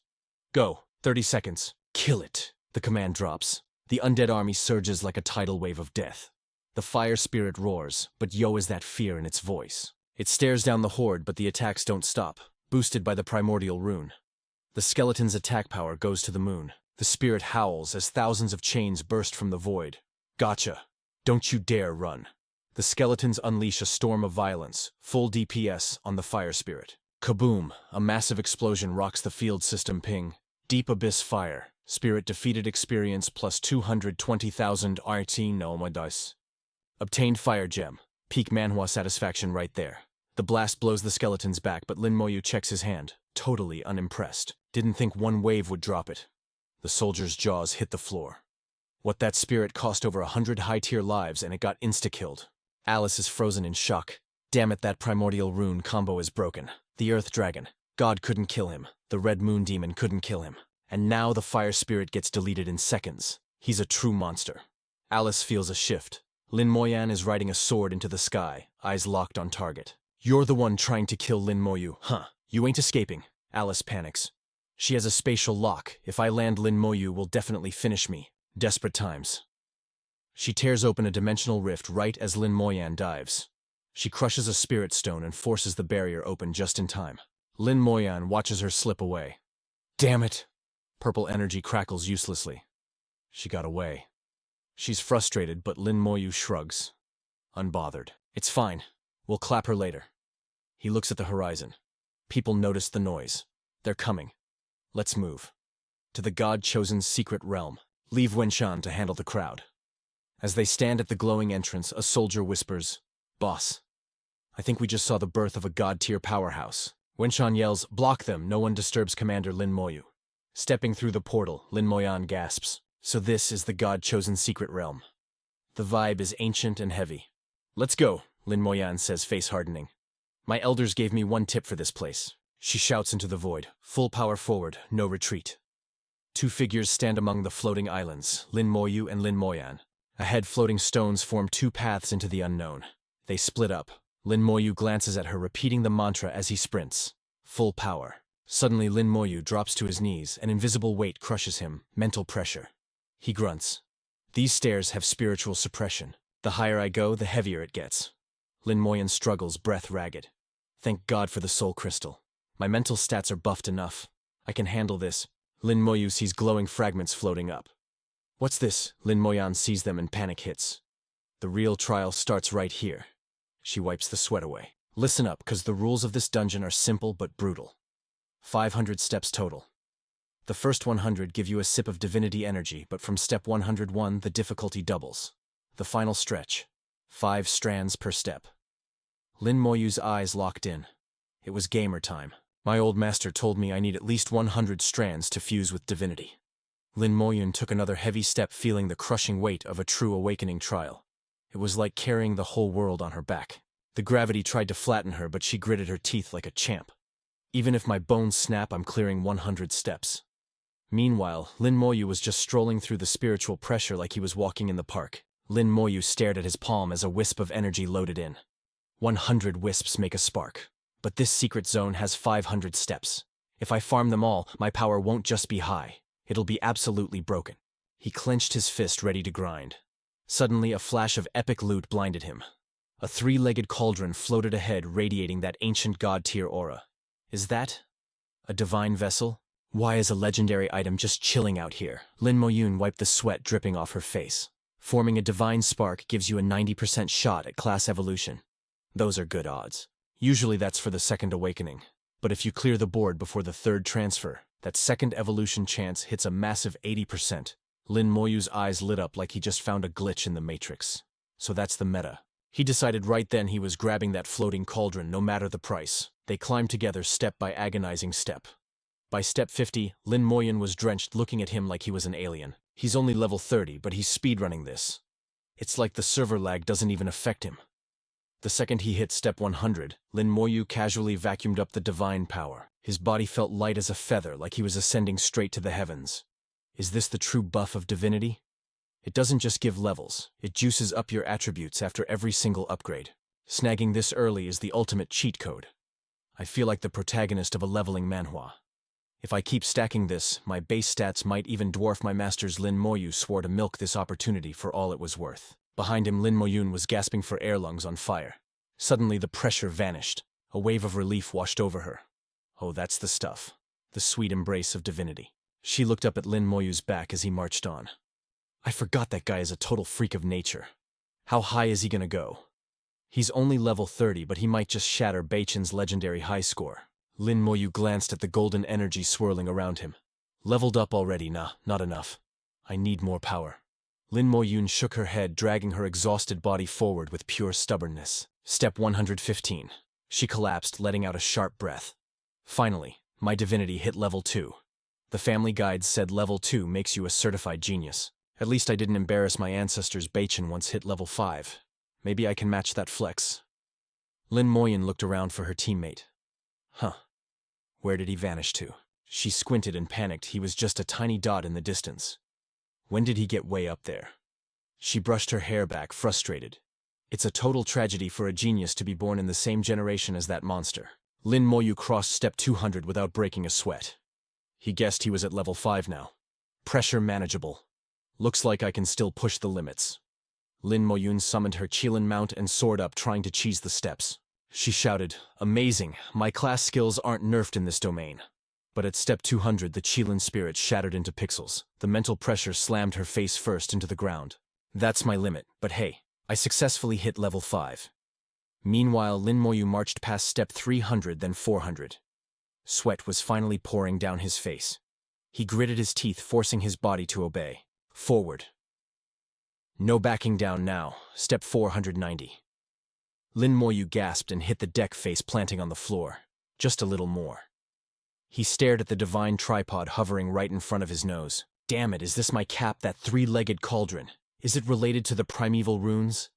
Go. 30 seconds. Kill it. The command drops. The undead army surges like a tidal wave of death. The fire spirit roars, but yo is that fear in its voice. It stares down the horde, but the attacks don't stop, boosted by the primordial rune. The skeleton's attack power goes to the moon. The spirit howls as thousands of chains burst from the void. Gotcha. Don't you dare run. The skeletons unleash a storm of violence, full DPS, on the fire spirit. Kaboom! A massive explosion rocks the field system ping. Deep abyss fire. Spirit defeated experience plus 220,000 RT no dice. Obtained fire gem. Peak Manhwa satisfaction right there. The blast blows the skeletons back, but Lin Moyu checks his hand. Totally unimpressed. Didn't think one wave would drop it. The soldier's jaws hit the floor. What that spirit cost over 100 high-tier lives and it got insta-killed. Alice is frozen in shock. Damn it, that primordial rune combo is broken. The Earth Dragon. God couldn't kill him. The Red Moon Demon couldn't kill him. And now the fire spirit gets deleted in seconds. He's a true monster. Alice feels a shift. Lin Moyan is riding a sword into the sky, eyes locked on target. You're the one trying to kill Lin Moyu, huh? You ain't escaping. Alice panics. She has a spatial lock. If I land, Lin Moyu will definitely finish me. Desperate times. She tears open a dimensional rift right as Lin Moyan dives. She crushes a spirit stone and forces the barrier open just in time. Lin Moyan watches her slip away. Damn it! Purple energy crackles uselessly. She got away. She's frustrated, but Lin Moyu shrugs. Unbothered. It's fine. We'll clap her later. He looks at the horizon. People notice the noise. They're coming. Let's move. To the god-chosen secret realm. Leave Wenshan to handle the crowd. As they stand at the glowing entrance, a soldier whispers, Boss. I think we just saw the birth of a god-tier powerhouse. Wenshan yells, Block them, no one disturbs Commander Lin Moyu. Stepping through the portal, Lin Moyan gasps. So this is the god-chosen secret realm. The vibe is ancient and heavy. Let's go, Lin Moyan says, face hardening. My elders gave me one tip for this place. She shouts into the void. Full power forward, no retreat. 2 figures stand among the floating islands, Lin Moyu and Lin Moyan. Ahead, floating stones form 2 paths into the unknown. They split up. Lin Moyu glances at her, repeating the mantra as he sprints. Full power. Suddenly, Lin Moyu drops to his knees. An invisible weight crushes him. Mental pressure. He grunts. These stairs have spiritual suppression. The higher I go, the heavier it gets. Lin Moyan struggles, breath ragged. Thank God for the soul crystal. My mental stats are buffed enough. I can handle this. Lin Moyu sees glowing fragments floating up. What's this? Lin Moyan sees them and panic hits. The real trial starts right here. She wipes the sweat away. Listen up, cause the rules of this dungeon are simple but brutal. 500 steps total. The first 100 give you a sip of divinity energy, but from step 101 the difficulty doubles. The final stretch. 5 strands per step. Lin Moyu's eyes locked in. It was gamer time. My old master told me I need at least 100 strands to fuse with divinity. Lin Moyun took another heavy step, feeling the crushing weight of a true awakening trial. It was like carrying the whole world on her back. The gravity tried to flatten her, but she gritted her teeth like a champ. Even if my bones snap, I'm clearing 100 steps. Meanwhile, Lin Moyu was just strolling through the spiritual pressure like he was walking in the park. Lin Moyu stared at his palm as a wisp of energy loaded in. 100 wisps make a spark. But this secret zone has 500 steps. If I farm them all, my power won't just be high. It'll be absolutely broken. He clenched his fist, ready to grind. Suddenly, a flash of epic loot blinded him. A three-legged cauldron floated ahead, radiating that ancient god-tier aura. Is that a divine vessel? Why is a legendary item just chilling out here? Lin Moyun wiped the sweat dripping off her face. Forming a divine spark gives you a 90% shot at class evolution. Those are good odds. Usually that's for the second awakening. But if you clear the board before the third transfer, that second evolution chance hits a massive 80%. Lin Moyu's eyes lit up like he just found a glitch in the Matrix. So that's the meta. He decided right then he was grabbing that floating cauldron no matter the price. They climbed together step by agonizing step. By step 50, Lin Moyun was drenched, looking at him like he was an alien. He's only level 30, but he's speedrunning this. It's like the server lag doesn't even affect him. The second he hit step 100, Lin Moyu casually vacuumed up the divine power. His body felt light as a feather, like he was ascending straight to the heavens. Is this the true buff of divinity? It doesn't just give levels, it juices up your attributes after every single upgrade. Snagging this early is the ultimate cheat code. I feel like the protagonist of a leveling manhwa. If I keep stacking this, my base stats might even dwarf my master's. Lin Moyu swore to milk this opportunity for all it was worth. Behind him, Lin Moyun was gasping for air, lungs on fire. Suddenly, the pressure vanished. A wave of relief washed over her. Oh, that's the stuff. The sweet embrace of divinity. She looked up at Lin Moyu's back as he marched on. I forgot that guy is a total freak of nature. How high is he gonna go? He's only level 30, but he might just shatter Beichen's legendary high score. Lin Moyu glanced at the golden energy swirling around him. Leveled up already? Nah, not enough. I need more power. Lin Moyun shook her head, dragging her exhausted body forward with pure stubbornness. Step 115. She collapsed, letting out a sharp breath. Finally, my divinity hit level 2. The family guide said level 2 makes you a certified genius. At least I didn't embarrass my ancestors. Beichen once hit level 5. Maybe I can match that flex. Lin Moyun looked around for her teammate. Huh. Where did he vanish to? She squinted and panicked. He was just a tiny dot in the distance. When did he get way up there? She brushed her hair back, frustrated. It's a total tragedy for a genius to be born in the same generation as that monster. Lin Moyu crossed step 200 without breaking a sweat. He guessed he was at level 5 now. Pressure manageable. Looks like I can still push the limits. Lin Moyun summoned her Qilin mount and soared up, trying to cheese the steps. She shouted, "Amazing! My class skills aren't nerfed in this domain." But at step 200, the Qilin spirit shattered into pixels. The mental pressure slammed her face first into the ground. That's my limit, but hey, I successfully hit level 5. Meanwhile, Lin Moyu marched past step 300, then 400. Sweat was finally pouring down his face. He gritted his teeth, forcing his body to obey. Forward. No backing down now. Step 490. Lin Moyu gasped and hit the deck, face planting on the floor. Just a little more. He stared at the divine tripod hovering right in front of his nose. Damn it, is this my cap, that three-legged cauldron? Is it related to the primeval runes?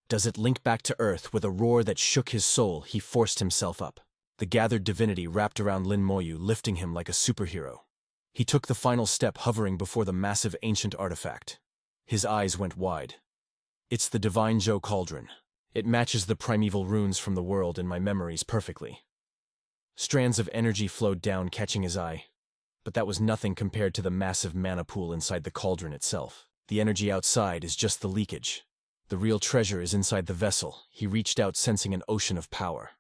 Does it link back to Earth? With a roar that shook his soul, he forced himself up. The gathered divinity wrapped around Lin Moyu, lifting him like a superhero. He took the final step, hovering before the massive ancient artifact. His eyes went wide. It's the divine Zhou cauldron. It matches the primeval runes from the world in my memories perfectly. Strands of energy flowed down, catching his eye. But that was nothing compared to the massive mana pool inside the cauldron itself. The energy outside is just the leakage. The real treasure is inside the vessel. He reached out, sensing an ocean of power.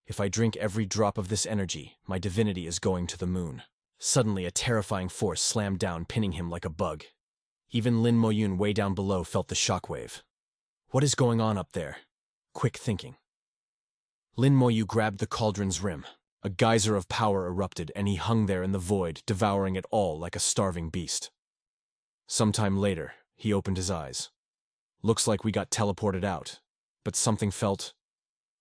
If I drink every drop of this energy, my divinity is going to the moon. Suddenly, a terrifying force slammed down, pinning him like a bug. Even Lin Moyun, way down below, felt the shockwave. What is going on up there? Quick thinking. Lin Moyu grabbed the cauldron's rim. A geyser of power erupted, and he hung there in the void, devouring it all like a starving beast. Sometime later, he opened his eyes. Looks like we got teleported out, but something felt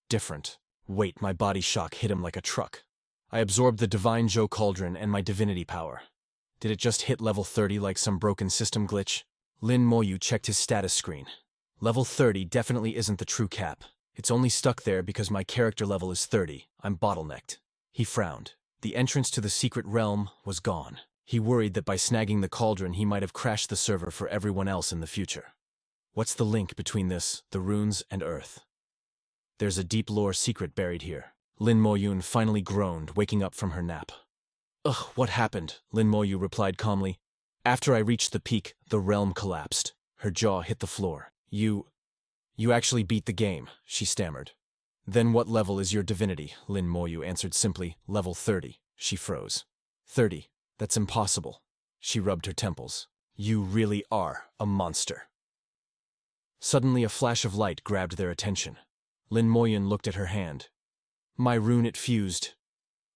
different. Wait, my body shock hit him like a truck. I absorbed the divine Zhou cauldron and my divinity power. Did it just hit level 30 like some broken system glitch? Lin Moyu checked his status screen. Level 30 definitely isn't the true cap. It's only stuck there because my character level is 30. I'm bottlenecked. He frowned. The entrance to the secret realm was gone. He worried that by snagging the cauldron he might have crashed the server for everyone else in the future. What's the link between this, the runes, and Earth? There's a deep lore secret buried here. Lin Moyun finally groaned, waking up from her nap. Ugh, what happened? Lin Moyu replied calmly. After I reached the peak, the realm collapsed. Her jaw hit the floor. You actually beat the game, she stammered. Then what level is your divinity? Lin Moyu answered simply, level 30. She froze. 30? That's impossible. She rubbed her temples. You really are a monster. Suddenly a flash of light grabbed their attention. Lin Moyun looked at her hand. My rune, it fused.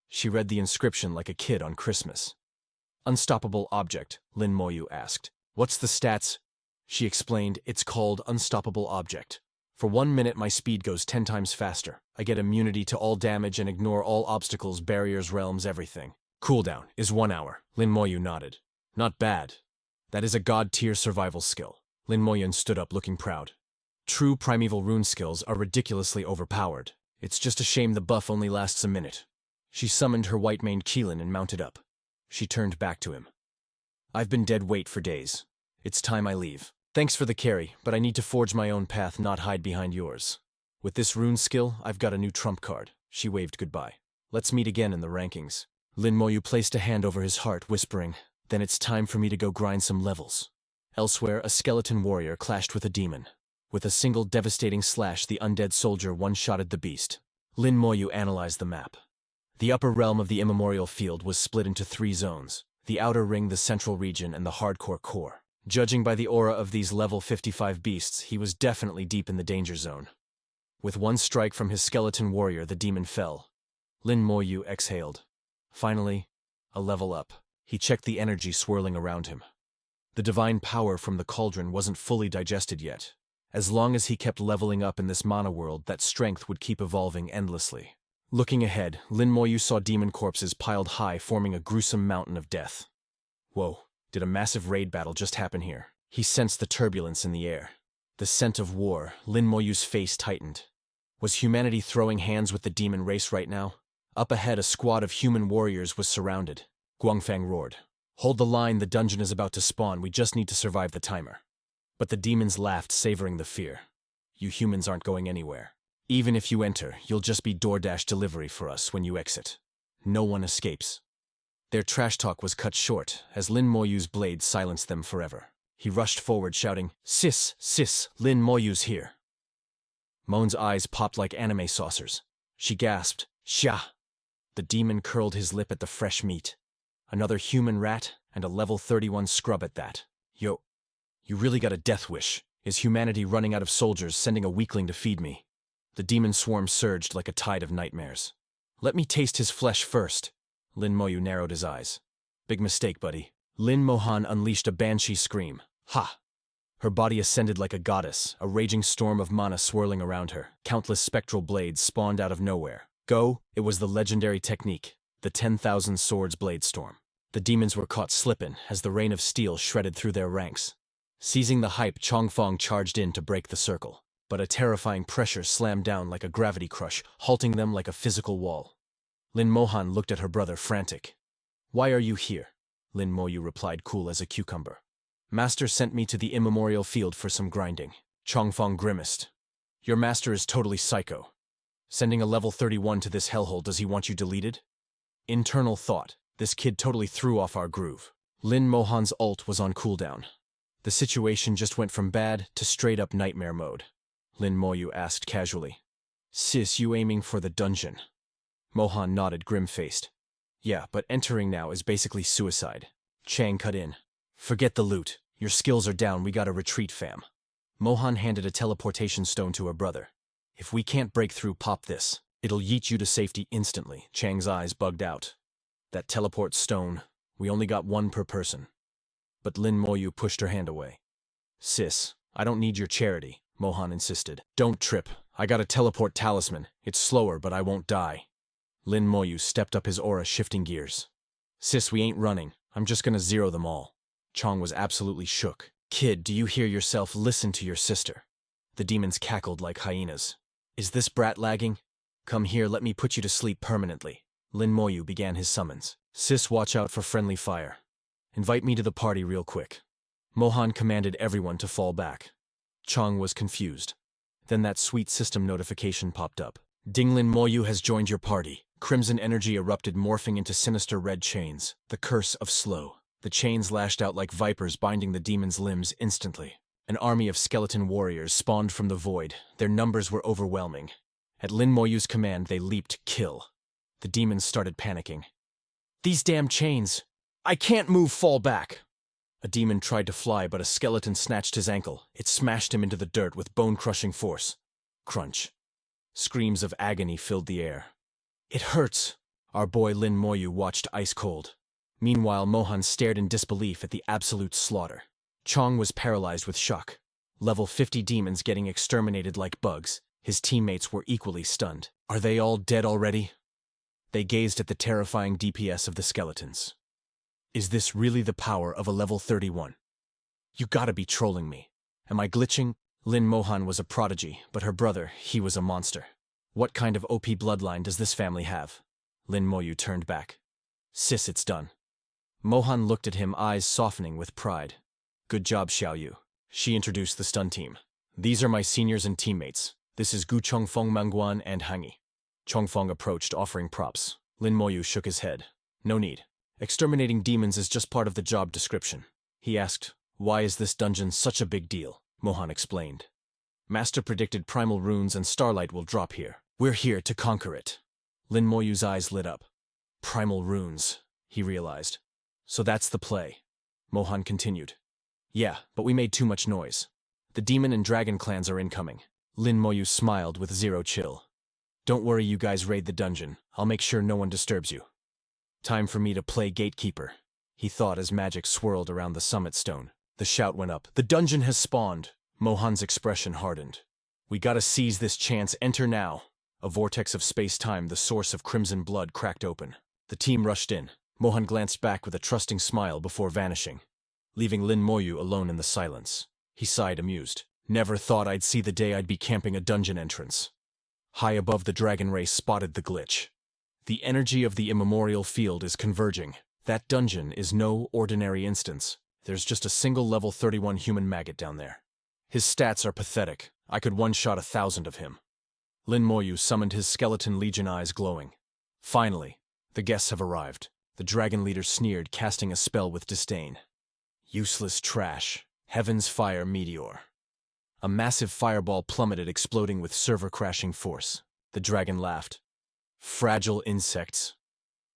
She read the inscription like a kid on Christmas. Unstoppable object, Lin Moyu asked. What's the stats? She explained, it's called unstoppable object. For 1 minute my speed goes 10 times faster. I get immunity to all damage and ignore all obstacles, barriers, realms, everything. Cooldown is 1 hour. Lin Moyu nodded. Not bad. That is a god-tier survival skill. Lin Moyun stood up looking proud. True primeval rune skills are ridiculously overpowered. It's just a shame the buff only lasts a minute. She summoned her white-maned Qilin and mounted up. She turned back to him. I've been dead weight for days. It's time I leave. Thanks for the carry, but I need to forge my own path, not hide behind yours. With this rune skill, I've got a new trump card. She waved goodbye. Let's meet again in the rankings. Lin Moyu placed a hand over his heart, whispering, then it's time for me to go grind some levels. Elsewhere, a skeleton warrior clashed with a demon. With a single devastating slash, the undead soldier one-shotted the beast. Lin Moyu analyzed the map. The upper realm of the immemorial field was split into 3 zones. The outer ring, the central region, and the hardcore core. Judging by the aura of these level 55 beasts, he was definitely deep in the danger zone. With one strike from his skeleton warrior, the demon fell. Lin Moyu exhaled. Finally, a level up. He checked the energy swirling around him. The divine power from the cauldron wasn't fully digested yet. As long as he kept leveling up in this mana world, that strength would keep evolving endlessly. Looking ahead, Lin Moyu saw demon corpses piled high, forming a gruesome mountain of death. Whoa, did a massive raid battle just happen here? He sensed the turbulence in the air. The scent of war. Lin Moyu's face tightened. Was humanity throwing hands with the demon race right now? Up ahead, a squad of human warriors was surrounded. Guangfang roared. Hold the line, the dungeon is about to spawn, we just need to survive the timer. But the demons laughed, savoring the fear. You humans aren't going anywhere. Even if you enter, you'll just be DoorDash delivery for us when you exit. No one escapes. Their trash talk was cut short, as Lin Moyu's blade silenced them forever. He rushed forward, shouting, Sis, Lin Moyu's here. Moan's eyes popped like anime saucers. She gasped, Xia. The demon curled his lip at the fresh meat. Another human rat, and a level 31 scrub at that. Yo, you really got a death wish. Is humanity running out of soldiers, sending a weakling to feed me? The demon swarm surged like a tide of nightmares. Let me taste his flesh first. Lin Moyu narrowed his eyes. Big mistake, buddy. Lin Mohan unleashed a banshee scream. Ha! Her body ascended like a goddess, a raging storm of mana swirling around her. Countless spectral blades spawned out of nowhere. Go! It was the legendary technique, the 10,000 swords blade storm. The demons were caught slippin' as the rain of steel shredded through their ranks. Seizing the hype, Chongfeng charged in to break the circle. But a terrifying pressure slammed down like a gravity crush, halting them like a physical wall. Lin Mohan looked at her brother, frantic. Why are you here? Lin Moyu replied, cool as a cucumber. Master sent me to the immemorial field for some grinding. Chongfeng grimaced. Your master is totally psycho. Sending a level 31 to this hellhole, does he want you deleted? Internal thought. This kid totally threw off our groove. Lin Mohan's ult was on cooldown. The situation just went from bad to straight-up nightmare mode. Lin Moyu asked casually. Sis, you aiming for the dungeon? Mohan nodded, grim-faced. Yeah, but entering now is basically suicide. Chang cut in. Forget the loot. Your skills are down, we gotta retreat, fam. Mohan handed a teleportation stone to her brother. If we can't break through, pop this. It'll yeet you to safety instantly. Chang's eyes bugged out. That teleport stone, we only got 1 per person. But Lin Moyu pushed her hand away. Sis, I don't need your charity, Mohan insisted. Don't trip. I got a teleport talisman. It's slower, but I won't die. Lin Moyu stepped up his aura, shifting gears. Sis, we ain't running. I'm just gonna zero them all. Chong was absolutely shook. Kid, do you hear yourself? Listen to your sister. The demons cackled like hyenas. Is this brat lagging? Come here, let me put you to sleep permanently. Lin Moyu began his summons. Sis, watch out for friendly fire. Invite me to the party real quick. Mohan commanded everyone to fall back. Chong was confused. Then that sweet system notification popped up. Ding, Lin Moyu has joined your party. Crimson energy erupted, morphing into sinister red chains. The curse of slow. The chains lashed out like vipers, binding the demon's limbs instantly. An army of skeleton warriors spawned from the void. Their numbers were overwhelming. At Lin Moyu's command, they leaped kill. The demons started panicking. These damn chains! I can't move, fall back! A demon tried to fly, but a skeleton snatched his ankle. It smashed him into the dirt with bone-crushing force. Crunch. Screams of agony filled the air. It hurts! Our boy Lin Moyu watched ice-cold. Meanwhile, Mohan stared in disbelief at the absolute slaughter. Chong was paralyzed with shock. Level 50 demons getting exterminated like bugs. His teammates were equally stunned. Are they all dead already? They gazed at the terrifying DPS of the skeletons. Is this really the power of a level 31? You gotta be trolling me. Am I glitching? Lin Mohan was a prodigy, but her brother, he was a monster. What kind of OP bloodline does this family have? Lin Moyu turned back. Sis, it's done. Mohan looked at him, eyes softening with pride. Good job, Xiaoyu. She introduced the stun team. These are my seniors and teammates. This is Gu Chongfeng, Mangguan, and Hangi. Chongfeng approached, offering props. Lin Moyu shook his head. No need. Exterminating demons is just part of the job description. He asked, why is this dungeon such a big deal? Mohan explained. Master predicted primal runes and starlight will drop here. We're here to conquer it. Lin Moyu's eyes lit up. Primal runes, he realized. So that's the play. Mohan continued. Yeah, but we made too much noise. The demon and dragon clans are incoming. Lin Moyu smiled with zero chill. Don't worry, you guys raid the dungeon. I'll make sure no one disturbs you. Time for me to play gatekeeper, he thought as magic swirled around the summit stone. The shout went up. The dungeon has spawned. Mohan's expression hardened. We gotta seize this chance. Enter now. A vortex of space-time, the source of crimson blood, cracked open. The team rushed in. Mohan glanced back with a trusting smile before vanishing, leaving Lin Moyu alone in the silence. He sighed, amused. Never thought I'd see the day I'd be camping a dungeon entrance. High above, the dragon race spotted the glitch. The energy of the immemorial field is converging. That dungeon is no ordinary instance. There's just a single level 31 human maggot down there. His stats are pathetic. I could one-shot 1,000 of him. Lin Moyu summoned his skeleton legion, eyes glowing. Finally, the guests have arrived. The dragon leader sneered, casting a spell with disdain. Useless trash. Heaven's fire meteor. A massive fireball plummeted, exploding with server-crashing force. The dragon laughed. Fragile insects.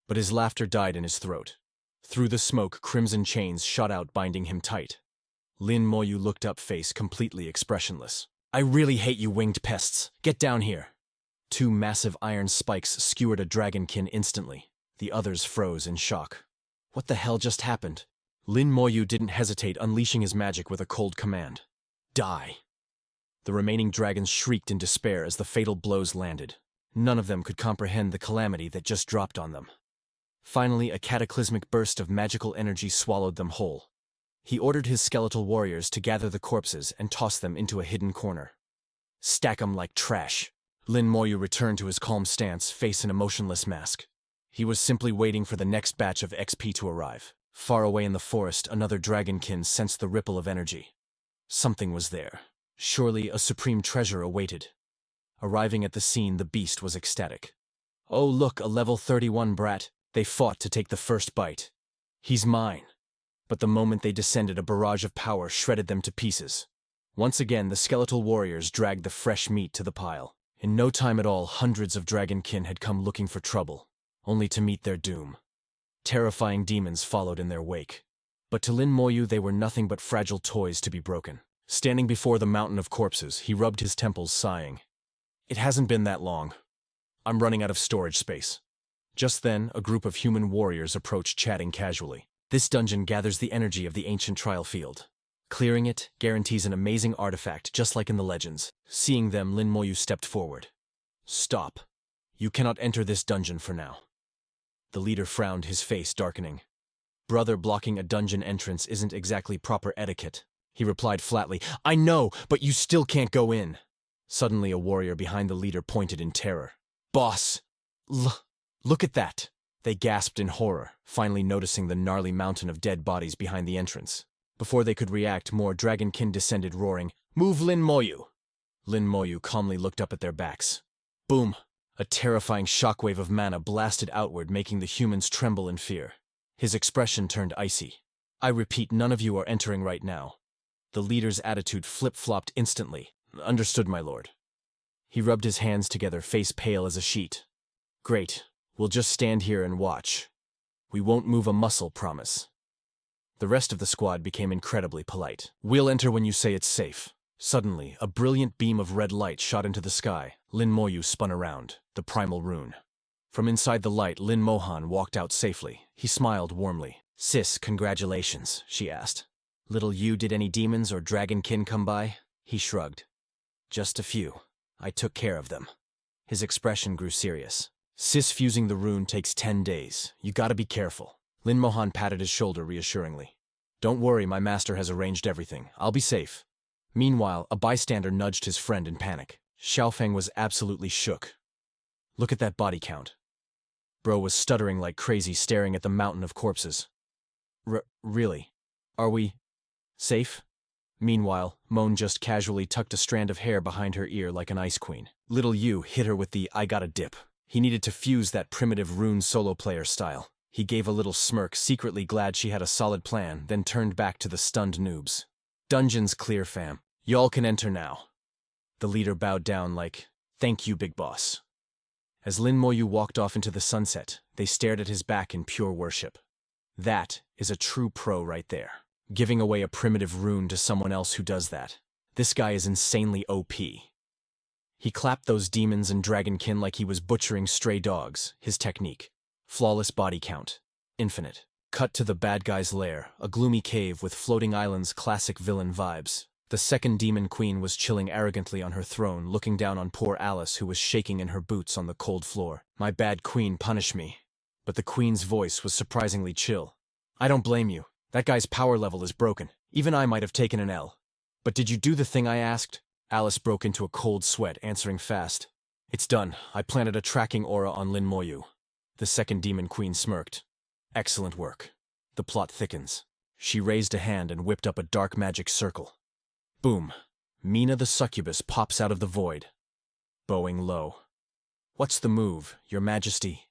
But his laughter died in his throat. Through the smoke, crimson chains shot out, binding him tight. Lin Moyu looked up, face completely expressionless. I really hate you winged pests. Get down here. Two massive iron spikes skewered a dragonkin instantly. The others froze in shock. What the hell just happened? Lin Moyu didn't hesitate, unleashing his magic with a cold command. Die. The remaining dragons shrieked in despair as the fatal blows landed. None of them could comprehend the calamity that just dropped on them. Finally, a cataclysmic burst of magical energy swallowed them whole. He ordered his skeletal warriors to gather the corpses and toss them into a hidden corner. Stack 'em like trash. Lin Moyu returned to his calm stance, face an emotionless mask. He was simply waiting for the next batch of XP to arrive. Far away in the forest, another dragonkin sensed the ripple of energy. Something was there. Surely a supreme treasure awaited. Arriving at the scene, the beast was ecstatic. Oh look, a level 31 brat. They fought to take the first bite. He's mine. But the moment they descended, a barrage of power shredded them to pieces. Once again, the skeletal warriors dragged the fresh meat to the pile. In no time at all, hundreds of dragonkin had come looking for trouble, only to meet their doom. Terrifying demons followed in their wake. But to Lin Moyu, they were nothing but fragile toys to be broken. Standing before the mountain of corpses, he rubbed his temples, sighing. It hasn't been that long. I'm running out of storage space. Just then, a group of human warriors approached, chatting casually. This dungeon gathers the energy of the ancient trial field. Clearing it guarantees an amazing artifact, just like in the legends. Seeing them, Lin Moyu stepped forward. Stop. You cannot enter this dungeon for now. The leader frowned, his face darkening. Brother, blocking a dungeon entrance isn't exactly proper etiquette. He replied flatly, I know, but you still can't go in. Suddenly a warrior behind the leader pointed in terror. Boss! Look at that! They gasped in horror, finally noticing the gnarly mountain of dead bodies behind the entrance. Before they could react, more dragonkin descended roaring, Move Lin Moyu! Lin Moyu calmly looked up at their backs. Boom! A terrifying shockwave of mana blasted outward, making the humans tremble in fear. His expression turned icy. I repeat, none of you are entering right now. The leader's attitude flip-flopped instantly. Understood, my lord. He rubbed his hands together, face pale as a sheet. Great. We'll just stand here and watch. We won't move a muscle, promise. The rest of the squad became incredibly polite. We'll enter when you say it's safe. Suddenly, a brilliant beam of red light shot into the sky. Lin Moyu spun around, the primal rune. From inside the light, Lin Mohan walked out safely. He smiled warmly. Sis, congratulations, she asked. Little you, did any demons or dragonkin come by? He shrugged. Just a few. I took care of them. His expression grew serious. Sis, fusing the rune takes 10 days. You gotta be careful. Lin Mohan patted his shoulder reassuringly. Don't worry, my master has arranged everything. I'll be safe. Meanwhile, a bystander nudged his friend in panic. Xiaofeng was absolutely shook. Look at that body count. Bro was stuttering like crazy, staring at the mountain of corpses. Really? Are we safe? Meanwhile, Moan just casually tucked a strand of hair behind her ear like an ice queen. Little Yu hit her with the I gotta dip. He needed to fuse that primitive rune solo player style. He gave a little smirk, secretly glad she had a solid plan, then turned back to the stunned noobs. Dungeon's clear, fam. Y'all can enter now. The leader bowed down like, thank you, big boss. As Lin Moyu walked off into the sunset, they stared at his back in pure worship. That is a true pro right there. Giving away a primitive rune to someone else who does that. This guy is insanely OP. He clapped those demons and dragonkin like he was butchering stray dogs, his technique. Flawless body count. Infinite. Cut to the bad guy's lair, a gloomy cave with floating islands, classic villain vibes. The second demon queen was chilling arrogantly on her throne, looking down on poor Alice, who was shaking in her boots on the cold floor. My bad queen, punish me. But the queen's voice was surprisingly chill. I don't blame you. That guy's power level is broken. Even I might have taken an L. But did you do the thing I asked? Alice broke into a cold sweat, answering fast. It's done. I planted a tracking aura on Lin Moyu. The second demon queen smirked. Excellent work. The plot thickens. She raised a hand and whipped up a dark magic circle. Boom. Mina the succubus pops out of the void. Bowing low. What's the move, your majesty?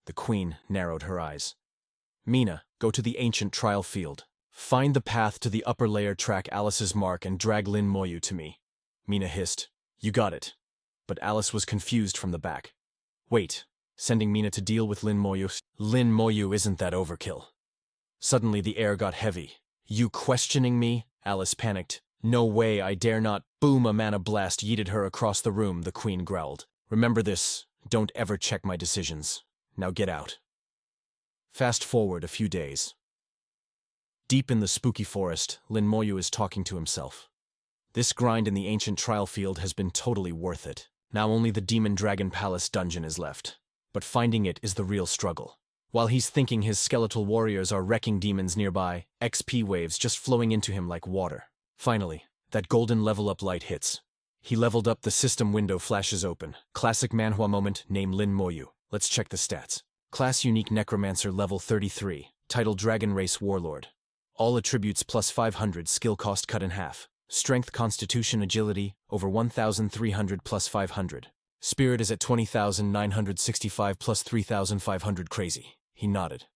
The queen narrowed her eyes. Mina, go to the ancient trial field. Find the path to the upper layer, track Alice's mark, and drag Lin Moyu to me. Mina hissed. You got it. But Alice was confused from the back. Wait, sending Mina to deal with Lin Moyu? Lin Moyu isn't that overkill. Suddenly the air got heavy. You questioning me? Alice panicked. No way, I dare not. Boom, a mana blast yeeted her across the room, the queen growled. Remember this, don't ever check my decisions. Now get out. Fast forward a few days. Deep in the spooky forest, Lin Moyu is talking to himself. This grind in the ancient trial field has been totally worth it. Now only the Demon Dragon Palace dungeon is left. But finding it is the real struggle. While he's thinking, his skeletal warriors are wrecking demons nearby, XP waves just flowing into him like water. Finally, that golden level-up light hits. He leveled up, the system window flashes open. Classic Manhwa moment, name Lin Moyu. Let's check the stats. Class Unique Necromancer level 33. Title Dragon Race Warlord. All attributes plus 500, skill cost cut in half. Strength, Constitution, Agility, over 1,300 plus 500. Spirit is at 20,965 plus 3,500 crazy. He nodded.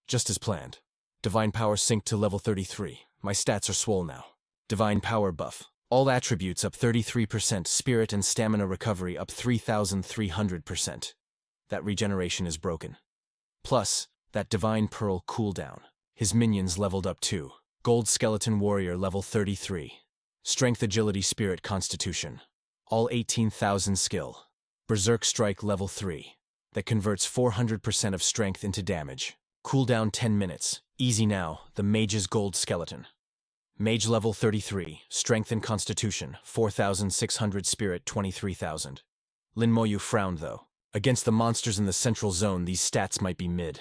Just as planned. Divine Power synced to level 33. My stats are swole now. Divine Power buff. All attributes up 33%, Spirit and Stamina recovery up 3,300%. That regeneration is broken. Plus, that Divine Pearl cooldown. His minions leveled up too. Gold Skeleton Warrior level 33. Strength, Agility, Spirit, Constitution. All 18,000 skill. Berserk Strike level 3. That converts 400% of strength into damage. Cooldown 10 minutes. Easy now, the Mage's Gold Skeleton. Mage level 33, Strength and Constitution, 4,600, Spirit, 23,000. Lin Moyu frowned though. Against the monsters in the central zone, these stats might be mid.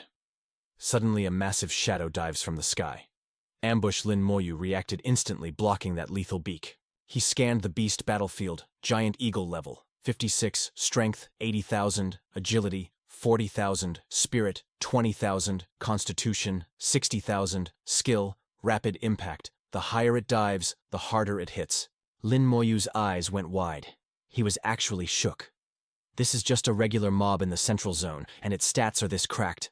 Suddenly a massive shadow dives from the sky. Ambush Lin Moyu reacted instantly, blocking that lethal beak. He scanned the beast battlefield, giant eagle level, 56, strength, 80,000, agility, 40,000, spirit, 20,000, constitution, 60,000, skill, rapid impact. The higher it dives, the harder it hits. Lin Moyu's eyes went wide. He was actually shook. This is just a regular mob in the central zone, and its stats are this cracked.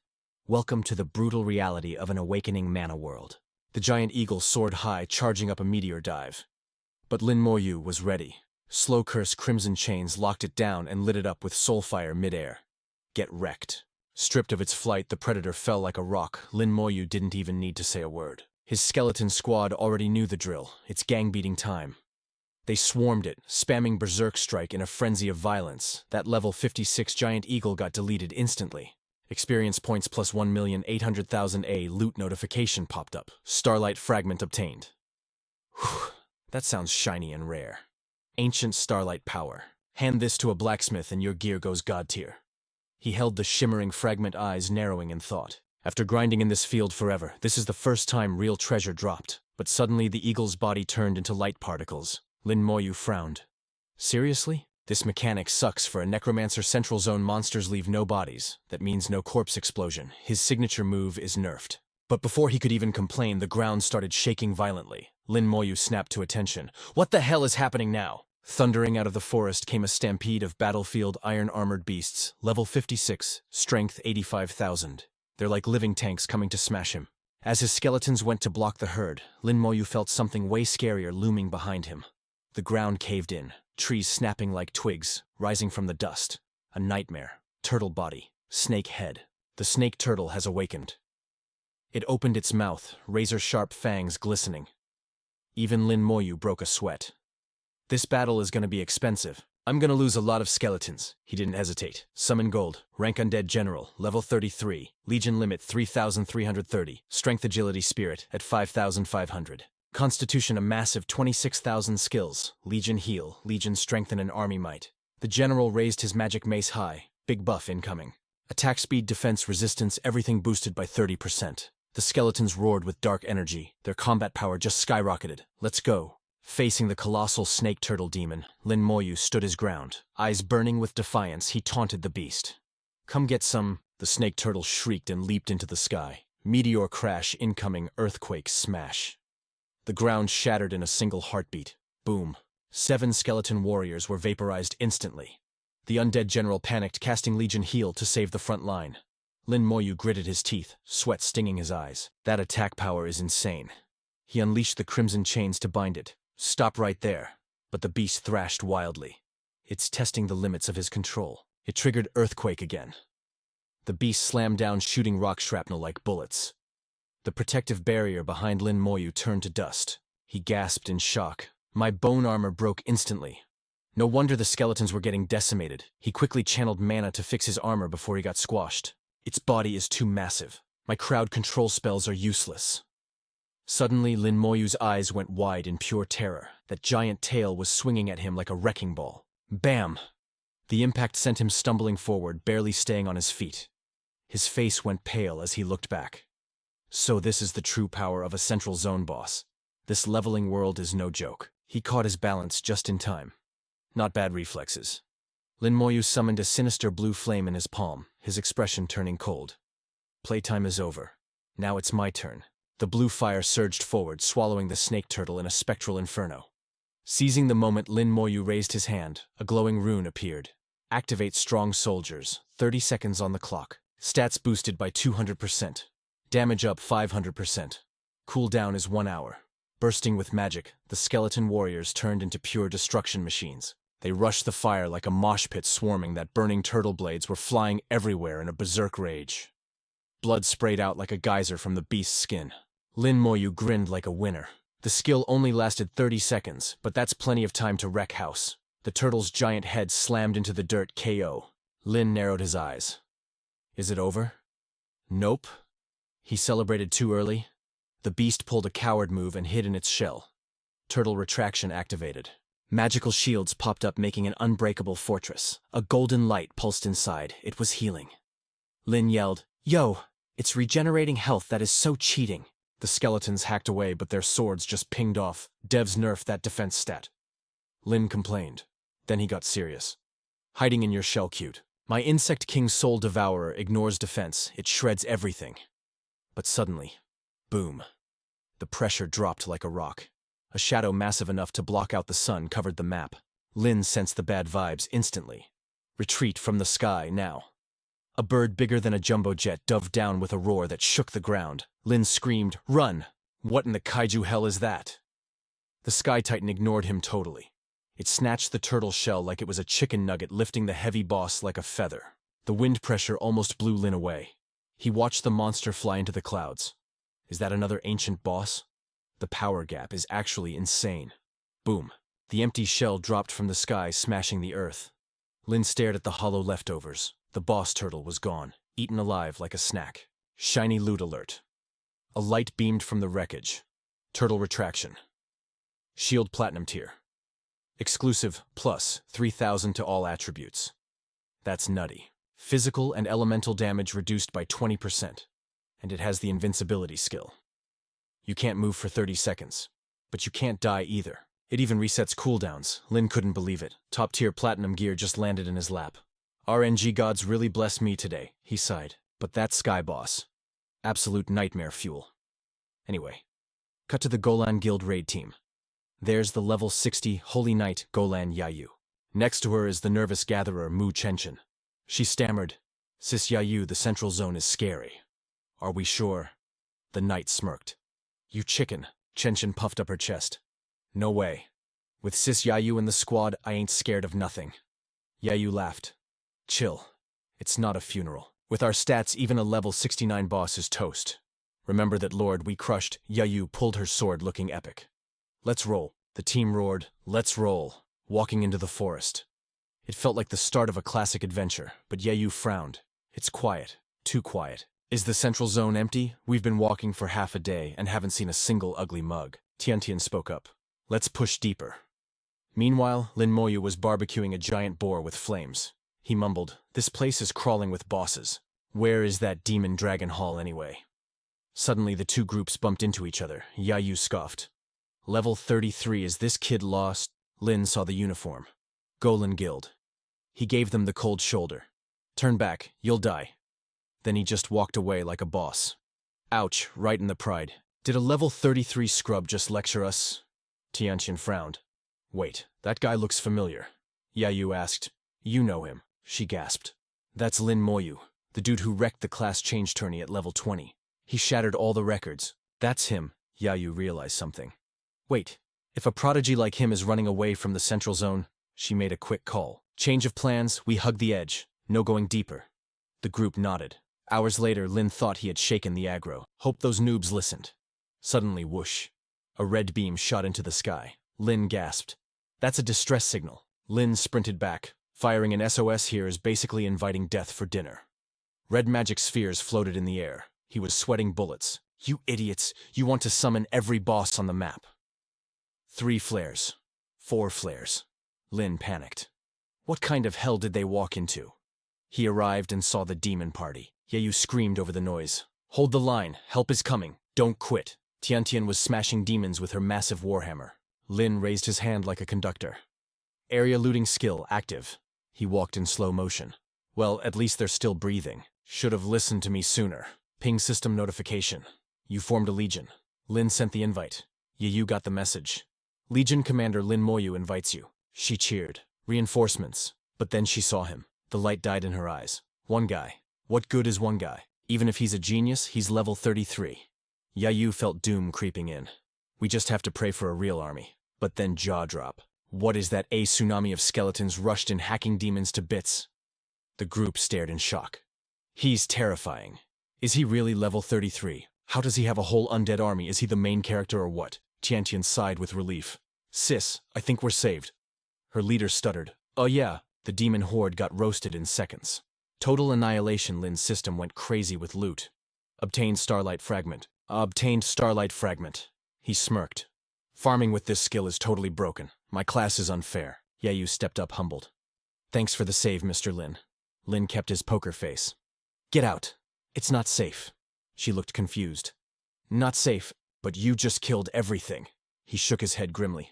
Welcome to the brutal reality of an awakening mana world. The giant eagle soared high, charging up a meteor dive. But Lin Moyu was ready. Slow Curse Crimson Chains locked it down and lit it up with soulfire midair. Get wrecked. Stripped of its flight, the predator fell like a rock. Lin Moyu didn't even need to say a word. His skeleton squad already knew the drill. It's gang-beating time. They swarmed it, spamming Berserk Strike in a frenzy of violence. That level 56 giant eagle got deleted instantly. Experience points plus 1,800,000 A loot notification popped up. Starlight fragment obtained. Whew, that sounds shiny and rare. Ancient starlight power. Hand this to a blacksmith and your gear goes god tier. He held the shimmering fragment, eyes narrowing in thought. After grinding in this field forever, this is the first time real treasure dropped. But suddenly the eagle's body turned into light particles. Lin Moyu frowned. Seriously? This mechanic sucks for a necromancer. Central zone monsters leave no bodies. That means no corpse explosion. His signature move is nerfed. But before he could even complain, the ground started shaking violently. Lin Moyu snapped to attention. What the hell is happening now? Thundering out of the forest came a stampede of battlefield iron-armored beasts, level 56, strength 85,000. They're like living tanks coming to smash him. As his skeletons went to block the herd, Lin Moyu felt something way scarier looming behind him. The ground caved in, trees snapping like twigs, rising from the dust. A nightmare. Turtle body. Snake head. The snake turtle has awakened. It opened its mouth, razor-sharp fangs glistening. Even Lin Moyu broke a sweat. This battle is going to be expensive. I'm going to lose a lot of skeletons. He didn't hesitate. Summon gold. Rank undead general. Level 33. Legion limit 3,330. Strength agility spirit at 5,500. Constitution a massive 26,000 skills. Legion heal. Legion strengthen and army might. The general raised his magic mace high. Big buff incoming. Attack speed, defense, resistance, everything boosted by 30%. The skeletons roared with dark energy. Their combat power just skyrocketed. Let's go. Facing the colossal snake turtle demon, Lin Moyu stood his ground. Eyes burning with defiance, he taunted the beast. Come get some. The snake turtle shrieked and leaped into the sky. Meteor crash incoming, earthquake smash. The ground shattered in a single heartbeat. Boom. 7 skeleton warriors were vaporized instantly. The undead general panicked, casting Legion heal to save the front line. Lin Moyu gritted his teeth, sweat stinging his eyes. That attack power is insane. He unleashed the crimson chains to bind it. Stop right there. But the beast thrashed wildly. It's testing the limits of his control. It triggered earthquake again. The beast slammed down, shooting rock shrapnel like bullets. The protective barrier behind Lin Moyu turned to dust. He gasped in shock. My bone armor broke instantly. No wonder the skeletons were getting decimated. He quickly channeled mana to fix his armor before he got squashed. Its body is too massive. My crowd control spells are useless. Suddenly, Lin Moyu's eyes went wide in pure terror. That giant tail was swinging at him like a wrecking ball. Bam! The impact sent him stumbling forward, barely staying on his feet. His face went pale as he looked back. So this is the true power of a central zone boss. This leveling world is no joke. He caught his balance just in time. Not bad reflexes. Lin Moyu summoned a sinister blue flame in his palm, his expression turning cold. Playtime is over. Now it's my turn. The blue fire surged forward, swallowing the snake turtle in a spectral inferno. Seizing the moment, Lin Moyu raised his hand. A glowing rune appeared. Activate strong soldiers. 30 seconds on the clock. Stats boosted by 200%. Damage up 500%. Cooldown is 1 hour. Bursting with magic, the skeleton warriors turned into pure destruction machines. They rushed the fire like a mosh pit swarming. That burning turtle blades were flying everywhere in a berserk rage. Blood sprayed out like a geyser from the beast's skin. Lin Moyu grinned like a winner. The skill only lasted 30 seconds, but that's plenty of time to wreck house. The turtle's giant head slammed into the dirt, KO. Lin narrowed his eyes. Is it over? Nope. He celebrated too early. The beast pulled a coward move and hid in its shell. Turtle retraction activated. Magical shields popped up, making an unbreakable fortress. A golden light pulsed inside. It was healing. Lin yelled, "Yo!" It's regenerating health that is so cheating. The skeletons hacked away, but their swords just pinged off. Devs nerfed that defense stat. Lin complained. Then he got serious. Hiding in your shell cute. My Insect King Soul Devourer ignores defense. It shreds everything. But suddenly, boom. The pressure dropped like a rock. A shadow massive enough to block out the sun covered the map. Lin sensed the bad vibes instantly. Retreat from the sky now. A bird bigger than a jumbo jet dove down with a roar that shook the ground. Lin screamed, "Run! What in the kaiju hell is that?" The Sky Titan ignored him totally. It snatched the turtle shell like it was a chicken nugget, lifting the heavy boss like a feather. The wind pressure almost blew Lin away. He watched the monster fly into the clouds. Is that another ancient boss? The power gap is actually insane. Boom. The empty shell dropped from the sky, smashing the earth. Lin stared at the hollow leftovers. The boss turtle was gone, eaten alive like a snack. Shiny loot alert. A light beamed from the wreckage. Turtle retraction. Shield Platinum tier. Exclusive, plus 3,000 to all attributes. That's nutty. Physical and elemental damage reduced by 20%. And it has the invincibility skill. You can't move for 30 seconds. But you can't die either. It even resets cooldowns. Lin couldn't believe it. Top-tier platinum gear just landed in his lap. RNG gods really blessed me today, he sighed. But that Sky Boss. Absolute nightmare fuel. Anyway, cut to the Golan Guild raid team. There's the level 60 Holy Knight Golan Yayu. Next to her is the nervous gatherer Mu Chenchen. She stammered, "Sis Yayu, the central zone is scary." "Are we sure?" The knight smirked. "You chicken," Chenchen puffed up her chest. "No way. With Sis Yayu in the squad, I ain't scared of nothing." Yayu laughed. "Chill. It's not a funeral. With our stats, even a level 69 boss is toast. Remember that lord we crushed." Yayu pulled her sword, looking epic. "Let's roll." The team roared, "Let's roll," walking into the forest. It felt like the start of a classic adventure, but Yayu frowned. "It's quiet. Too quiet. Is the central zone empty? We've been walking for half a day and haven't seen a single ugly mug." Tiantian spoke up. "Let's push deeper." Meanwhile, Lin Moyu was barbecuing a giant boar with flames. He mumbled, "This place is crawling with bosses. Where is that demon dragon hall anyway?" Suddenly the two groups bumped into each other. Yayu scoffed. "Level 33, is this kid lost?" Lin saw the uniform. Golan Guild. He gave them the cold shoulder. "Turn back, you'll die." Then he just walked away like a boss. Ouch, right in the pride. Did a level 33 scrub just lecture us? Tianqian frowned. "Wait, that guy looks familiar." Yayu asked. "You know him," she gasped. "That's Lin Moyu, the dude who wrecked the class change tourney at level 20. He shattered all the records." "That's him." Yayu realized something. "Wait, if a prodigy like him is running away from the central zone," she made a quick call. "Change of plans, we hug the edge. No going deeper." The group nodded. Hours later, Lin thought he had shaken the aggro. Hope those noobs listened. Suddenly, whoosh. A red beam shot into the sky. Lin gasped. "That's a distress signal." Lin sprinted back. Firing an SOS here is basically inviting death for dinner. Red magic spheres floated in the air. He was sweating bullets. "You idiots, you want to summon every boss on the map." 3 flares. 4 flares. Lin panicked. What kind of hell did they walk into? He arrived and saw the demon party. Yayu screamed over the noise. "Hold the line, help is coming, don't quit." Tiantian was smashing demons with her massive warhammer. Lin raised his hand like a conductor. "Area looting skill active." He walked in slow motion. "Well, at least they're still breathing. Should have listened to me sooner." Ping system notification. "You formed a legion." Lin sent the invite. Yayu got the message. "Legion Commander Lin Moyu invites you." She cheered. Reinforcements. But then she saw him. The light died in her eyes. One guy. What good is one guy? Even if he's a genius, he's level 33. Yayu felt doom creeping in. "We just have to pray for a real army." But then jaw drop. What is that? A tsunami of skeletons rushed in, hacking demons to bits. The group stared in shock. "He's terrifying. Is he really level 33? How does he have a whole undead army? Is he the main character or what?" Tiantian sighed with relief. "Sis, I think we're saved." Her leader stuttered. "Oh yeah." The demon horde got roasted in seconds. Total annihilation. Lin's system went crazy with loot. Obtained Starlight Fragment. Obtained Starlight Fragment. He smirked. "Farming with this skill is totally broken. My class is unfair." Yayu stepped up humbled. "Thanks for the save, Mr. Lin." Lin kept his poker face. "Get out. It's not safe." She looked confused. Not safe, but you just killed everything. He shook his head grimly.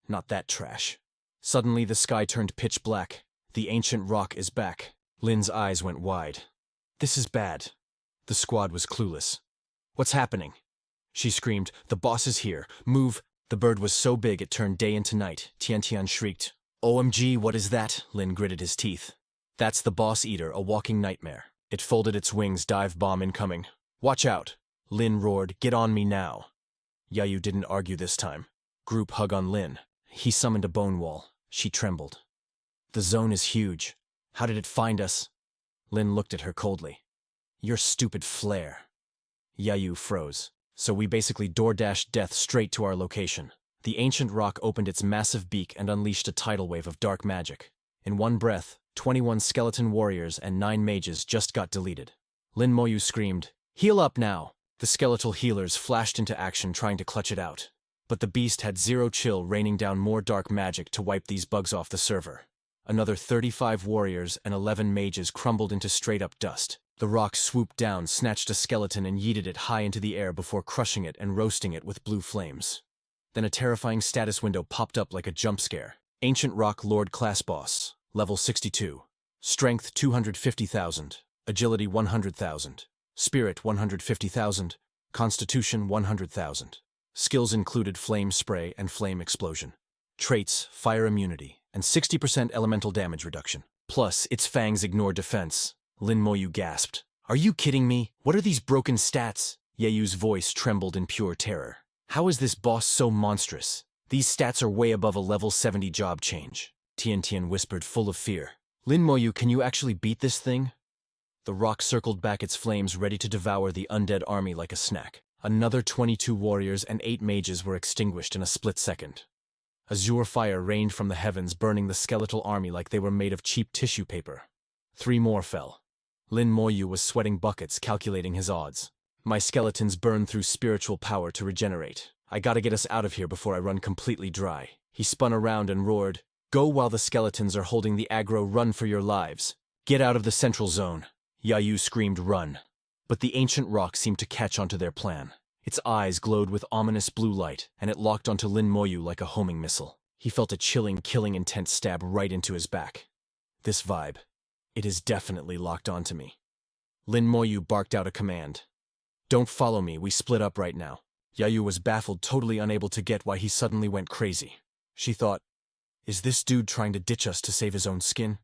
Not that trash. Suddenly the sky turned pitch black. The ancient rock is back. Lin's eyes went wide. This is bad. The squad was clueless. What's happening? She screamed, the boss is here. Move. The bird was so big it turned day into night. Tian Tian shrieked. OMG, what is that? Lin gritted his teeth. That's the boss eater, a walking nightmare. It folded its wings, dive bomb incoming. Watch out. Lin roared, get on me now. Yayu didn't argue this time. Group hug on Lin. He summoned a bone wall. She trembled. The zone is huge. How did it find us? Lin looked at her coldly. Your stupid flare. Yayu froze. So we basically door-dashed death straight to our location. The ancient rock opened its massive beak and unleashed a tidal wave of dark magic. In one breath, 21 skeleton warriors and 9 mages just got deleted. Lin Moyu screamed, heal up now! The skeletal healers flashed into action trying to clutch it out. But the beast had zero chill, raining down more dark magic to wipe these bugs off the server. Another 35 warriors and 11 mages crumbled into straight-up dust. The rock swooped down, snatched a skeleton and yeeted it high into the air before crushing it and roasting it with blue flames. Then a terrifying status window popped up like a jump scare. Ancient Rock Lord Class Boss, Level 62. Strength 250,000. Agility 100,000. Spirit 150,000. Constitution 100,000. Skills included Flame Spray and Flame Explosion. Traits, Fire Immunity, and 60% elemental damage reduction. Plus, its fangs ignore defense. Lin Moyu gasped. Are you kidding me? What are these broken stats? Yeyu's voice trembled in pure terror. How is this boss so monstrous? These stats are way above a level 70 job change. Tian Tian whispered, full of fear. Lin Moyu, can you actually beat this thing? The rock circled back its flames, ready to devour the undead army like a snack. Another 22 warriors and 8 mages were extinguished in a split second. Azure fire rained from the heavens, burning the skeletal army like they were made of cheap tissue paper. 3 more fell. Lin Moyu was sweating buckets, calculating his odds. My skeletons burn through spiritual power to regenerate. I gotta get us out of here before I run completely dry. He spun around and roared, go while the skeletons are holding the aggro, run for your lives. Get out of the central zone. Yayu screamed, run. But the ancient rock seemed to catch onto their plan. Its eyes glowed with ominous blue light, and it locked onto Lin Moyu like a homing missile. He felt a chilling, killing intent stab right into his back. This vibe. It is definitely locked onto me. Lin Moyu barked out a command. Don't follow me, we split up right now. Yayu was baffled, totally unable to get why he suddenly went crazy. She thought, is this dude trying to ditch us to save his own skin?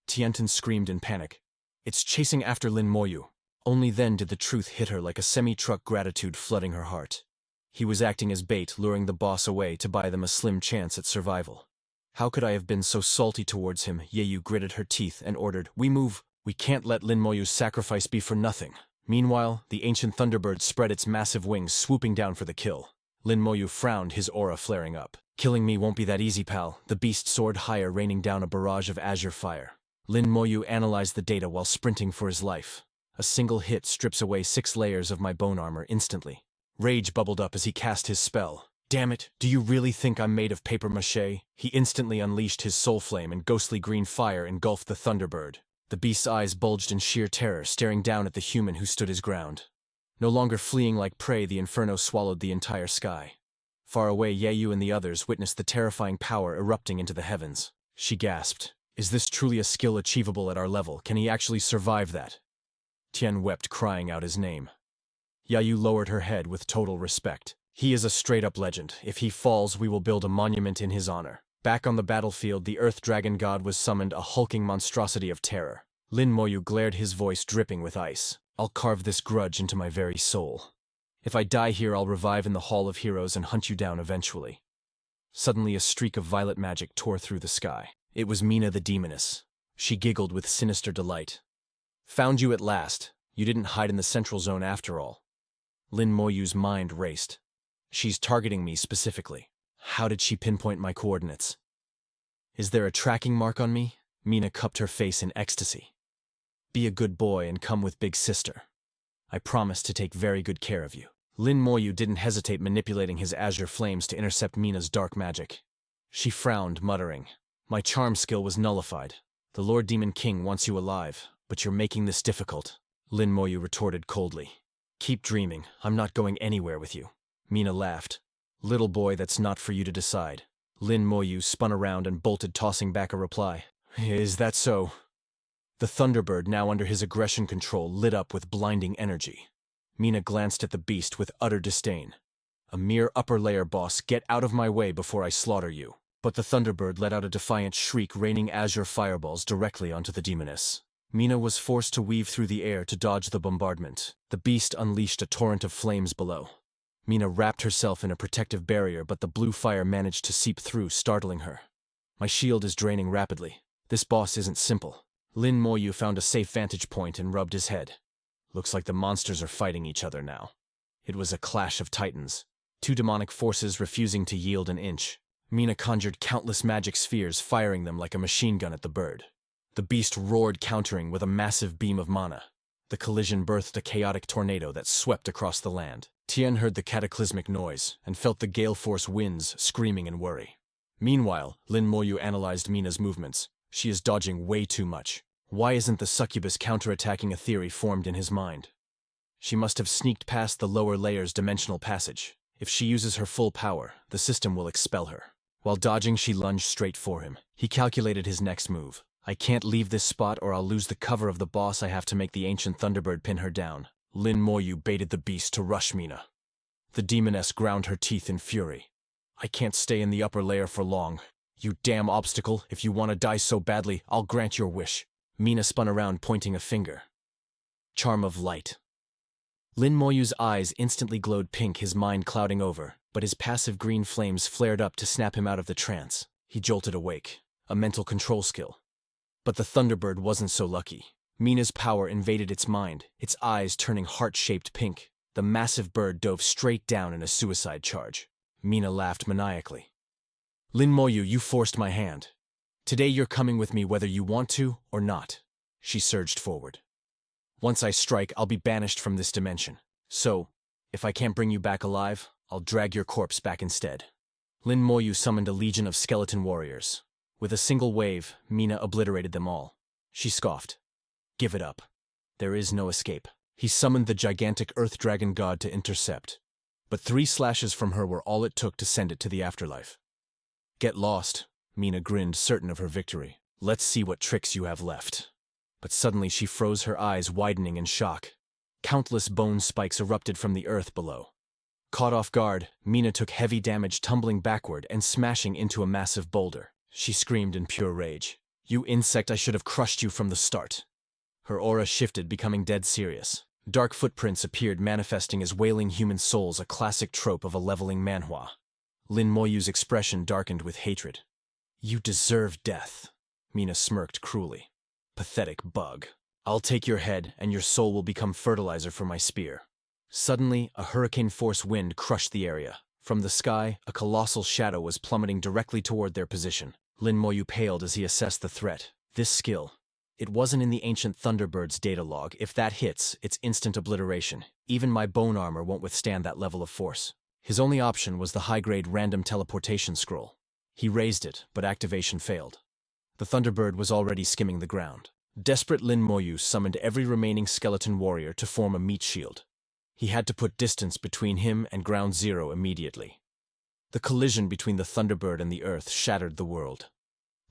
Tiantin screamed in panic. It's chasing after Lin Moyu. Only then did the truth hit her like a semi-truck, gratitude flooding her heart. He was acting as bait, luring the boss away to buy them a slim chance at survival. How could I have been so salty towards him? Yayu gritted her teeth and ordered, we move. We can't let Lin Moyu's sacrifice be for nothing. Meanwhile, the ancient thunderbird spread its massive wings, swooping down for the kill. Lin Moyu frowned, his aura flaring up. Killing me won't be that easy, pal. The beast soared higher, raining down a barrage of azure fire. Lin Moyu analyzed the data while sprinting for his life. A single hit strips away 6 layers of my bone armor instantly. Rage bubbled up as he cast his spell. Damn it, do you really think I'm made of papier-mâché? He instantly unleashed his soul flame, and ghostly green fire engulfed the thunderbird. The beast's eyes bulged in sheer terror, staring down at the human who stood his ground. No longer fleeing like prey, the inferno swallowed the entire sky. Far away, Yayu and the others witnessed the terrifying power erupting into the heavens. She gasped. Is this truly a skill achievable at our level? Can he actually survive that? Tian wept, crying out his name. Yayu lowered her head with total respect. He is a straight-up legend. If he falls, we will build a monument in his honor. Back on the battlefield, the Earth Dragon God was summoned, a hulking monstrosity of terror. Lin Moyu glared, his voice dripping with ice. I'll carve this grudge into my very soul. If I die here, I'll revive in the Hall of Heroes and hunt you down eventually. Suddenly, a streak of violet magic tore through the sky. It was Mina the Demoness. She giggled with sinister delight. Found you at last. You didn't hide in the central zone after all. Lin Moyu's mind raced. She's targeting me specifically. How did she pinpoint my coordinates? Is there a tracking mark on me? Mina cupped her face in ecstasy. Be a good boy and come with big sister. I promise to take very good care of you. Lin Moyu didn't hesitate, manipulating his azure flames to intercept Mina's dark magic. She frowned, muttering. My charm skill was nullified. The Lord Demon King wants you alive, but you're making this difficult. Lin Moyu retorted coldly. Keep dreaming, I'm not going anywhere with you. Mina laughed. Little boy, that's not for you to decide. Lin Moyu spun around and bolted, tossing back a reply. Is that so? The Thunderbird, now under his aggression control, lit up with blinding energy. Mina glanced at the beast with utter disdain. A mere upper layer boss, get out of my way before I slaughter you. But the Thunderbird let out a defiant shriek, raining azure fireballs directly onto the demoness. Mina was forced to weave through the air to dodge the bombardment. The beast unleashed a torrent of flames below. Mina wrapped herself in a protective barrier, but the blue fire managed to seep through, startling her. My shield is draining rapidly. This boss isn't simple. Lin Moyu found a safe vantage point and rubbed his head. Looks like the monsters are fighting each other now. It was a clash of titans. Two demonic forces refusing to yield an inch. Mina conjured countless magic spheres, firing them like a machine gun at the bird. The beast roared, countering with a massive beam of mana. The collision birthed a chaotic tornado that swept across the land. Tian heard the cataclysmic noise and felt the gale force winds screaming in worry. Meanwhile, Lin Moyu analyzed Mina's movements. She is dodging way too much. Why isn't the succubus counterattacking? A theory formed in his mind. She must have sneaked past the lower layer's dimensional passage. If she uses her full power, the system will expel her. While dodging, she lunged straight for him. He calculated his next move. I can't leave this spot or I'll lose the cover of the boss. I have to make the ancient Thunderbird pin her down. Lin Moyu baited the beast to rush Mina. The demoness ground her teeth in fury. I can't stay in the upper layer for long. You damn obstacle, if you want to die so badly, I'll grant your wish. Mina spun around, pointing a finger. Charm of light. Lin Moyu's eyes instantly glowed pink, his mind clouding over, but his passive green flames flared up to snap him out of the trance. He jolted awake. A mental control skill. But the Thunderbird wasn't so lucky. Mina's power invaded its mind, its eyes turning heart-shaped pink. The massive bird dove straight down in a suicide charge. Mina laughed maniacally. Lin Moyu, you forced my hand. Today you're coming with me whether you want to or not. She surged forward. Once I strike, I'll be banished from this dimension. So, if I can't bring you back alive, I'll drag your corpse back instead. Lin Moyu summoned a legion of skeleton warriors. With a single wave, Mina obliterated them all. She scoffed. Give it up. There is no escape. He summoned the gigantic earth dragon god to intercept. But 3 slashes from her were all it took to send it to the afterlife. Get lost, Mina grinned, certain of her victory. Let's see what tricks you have left. But suddenly she froze, her eyes widening in shock. Countless bone spikes erupted from the earth below. Caught off guard, Mina took heavy damage, tumbling backward and smashing into a massive boulder. She screamed in pure rage. You insect, I should have crushed you from the start. Her aura shifted, becoming dead serious. Dark footprints appeared, manifesting as wailing human souls, a classic trope of a leveling manhwa. Lin Moyu's expression darkened with hatred. You deserve death, Mina smirked cruelly. Pathetic bug. I'll take your head, and your soul will become fertilizer for my spear. Suddenly, a hurricane-force wind crushed the area. From the sky, a colossal shadow was plummeting directly toward their position. Lin Moyu paled as he assessed the threat. This skill. It wasn't in the ancient Thunderbird's data log. If that hits, it's instant obliteration. Even my bone armor won't withstand that level of force. His only option was the high-grade random teleportation scroll. He raised it, but activation failed. The Thunderbird was already skimming the ground. Desperate Lin Moyu summoned every remaining skeleton warrior to form a meat shield. He had to put distance between him and Ground Zero immediately. The collision between the Thunderbird and the Earth shattered the world.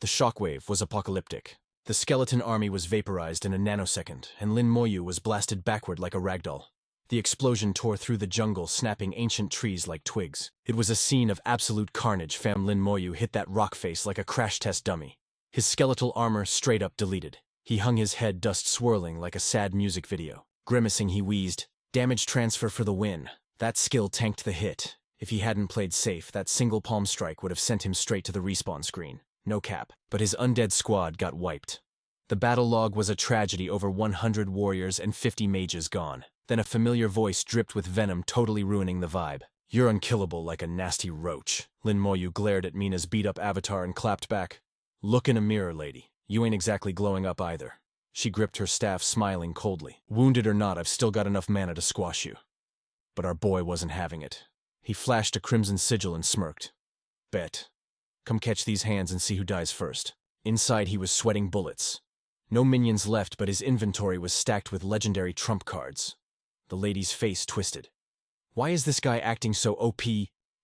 The shockwave was apocalyptic. The skeleton army was vaporized in a nanosecond, and Lin Moyu was blasted backward like a ragdoll. The explosion tore through the jungle, snapping ancient trees like twigs. It was a scene of absolute carnage. Lin Moyu hit that rock face like a crash test dummy. His skeletal armor straight up deleted. He hung his head, dust swirling like a sad music video. Grimacing, he wheezed, "Damage transfer for the win." That skill tanked the hit. If he hadn't played safe, that single palm strike would have sent him straight to the respawn screen. No cap. But his undead squad got wiped. The battle log was a tragedy, over 100 warriors and 50 mages gone. Then a familiar voice dripped with venom, totally ruining the vibe. You're unkillable like a nasty roach. Lin Moyu glared at Mina's beat-up avatar and clapped back. Look in a mirror, lady. You ain't exactly glowing up either. She gripped her staff, smiling coldly. Wounded or not, I've still got enough mana to squash you. But our boy wasn't having it. He flashed a crimson sigil and smirked. Bet. Come catch these hands and see who dies first. Inside, he was sweating bullets. No minions left, but his inventory was stacked with legendary trump cards. The lady's face twisted. Why is this guy acting so OP?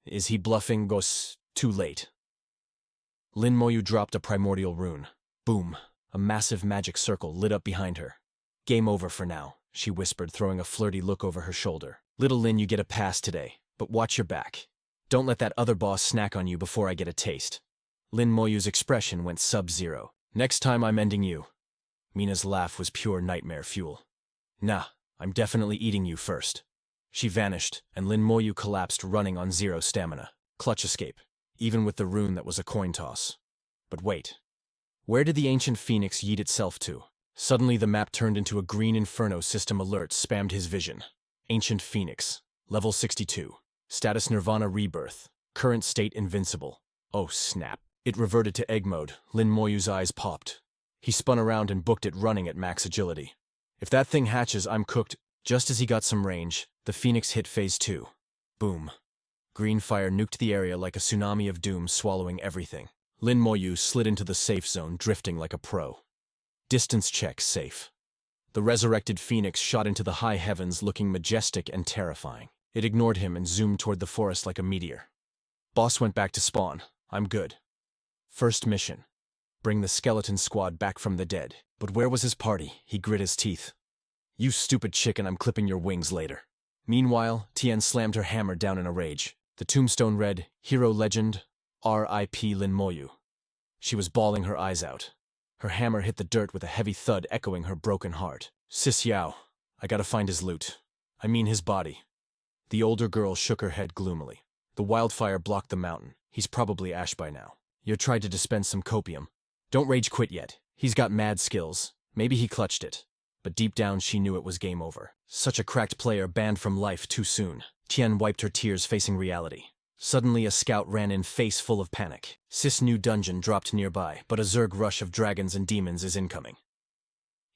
Is he bluffing? Goes too late. Lin Moyu dropped a primordial rune. Boom. A massive magic circle lit up behind her. Game over for now, she whispered, throwing a flirty look over her shoulder. Little Lin, you get a pass today, but watch your back. Don't let that other boss snack on you before I get a taste. Lin Moyu's expression went sub-zero. Next time I'm ending you. Mina's laugh was pure nightmare fuel. Nah, I'm definitely eating you first. She vanished, and Lin Moyu collapsed, running on 0 stamina. Clutch escape, even with the rune that was a coin toss. But wait. Where did the ancient phoenix yeet itself to? Suddenly the map turned into a green inferno. System alerts spammed his vision. Ancient phoenix. Level 62. Status Nirvana rebirth. Current state invincible. Oh snap. It reverted to egg mode. Lin Moyu's eyes popped. He spun around and booked it, running at max agility. If that thing hatches, I'm cooked. Just as he got some range, the phoenix hit phase 2. Boom. Green fire nuked the area like a tsunami of doom, swallowing everything. Lin Moyu slid into the safe zone, drifting like a pro. Distance check safe. The resurrected phoenix shot into the high heavens, looking majestic and terrifying. It ignored him and zoomed toward the forest like a meteor. Boss went back to spawn. I'm good. First mission. Bring the skeleton squad back from the dead. But where was his party? He grit his teeth. You stupid chicken, I'm clipping your wings later. Meanwhile, Tien slammed her hammer down in a rage. The tombstone read, Hero Legend, R.I.P. Lin Moyu. She was bawling her eyes out. Her hammer hit the dirt with a heavy thud, echoing her broken heart. Sis Yao, I gotta find his loot. I mean his body. The older girl shook her head gloomily. The wildfire blocked the mountain. He's probably ash by now. You tried to dispense some copium. Don't rage quit yet. He's got mad skills. Maybe he clutched it. But deep down she knew it was game over. Such a cracked player, banned from life too soon. Tien wiped her tears, facing reality. Suddenly a scout ran in, face full of panic. Sis' new dungeon dropped nearby, but a zerg rush of dragons and demons is incoming.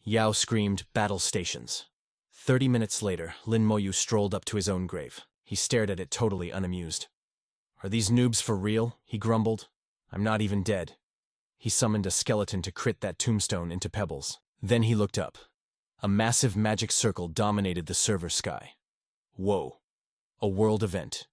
Yao screamed, battle stations. 30 minutes later, Lin Moyu strolled up to his own grave. He stared at it, totally unamused. Are these noobs for real? He grumbled. I'm not even dead. He summoned a skeleton to crit that tombstone into pebbles. Then he looked up. A massive magic circle dominated the server sky. Whoa. A world event.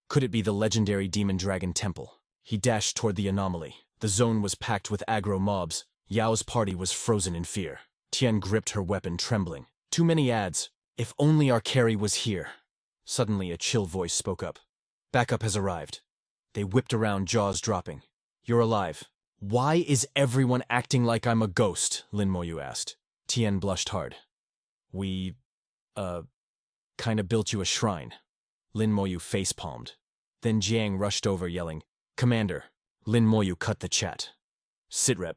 Could it be the legendary Demon Dragon Temple? He dashed toward the anomaly. The zone was packed with aggro mobs. Yao's party was frozen in fear. Tien gripped her weapon, trembling. Too many ads. If only our carry was here. Suddenly a chill voice spoke up. Backup has arrived. They whipped around, jaws dropping. You're alive. Why is everyone acting like I'm a ghost? Lin Moyu asked. Tien blushed hard. We, kinda built you a shrine. Lin Moyu face-palmed. Then Jiang rushed over, yelling, Commander. Lin Moyu cut the chat. Sitrep.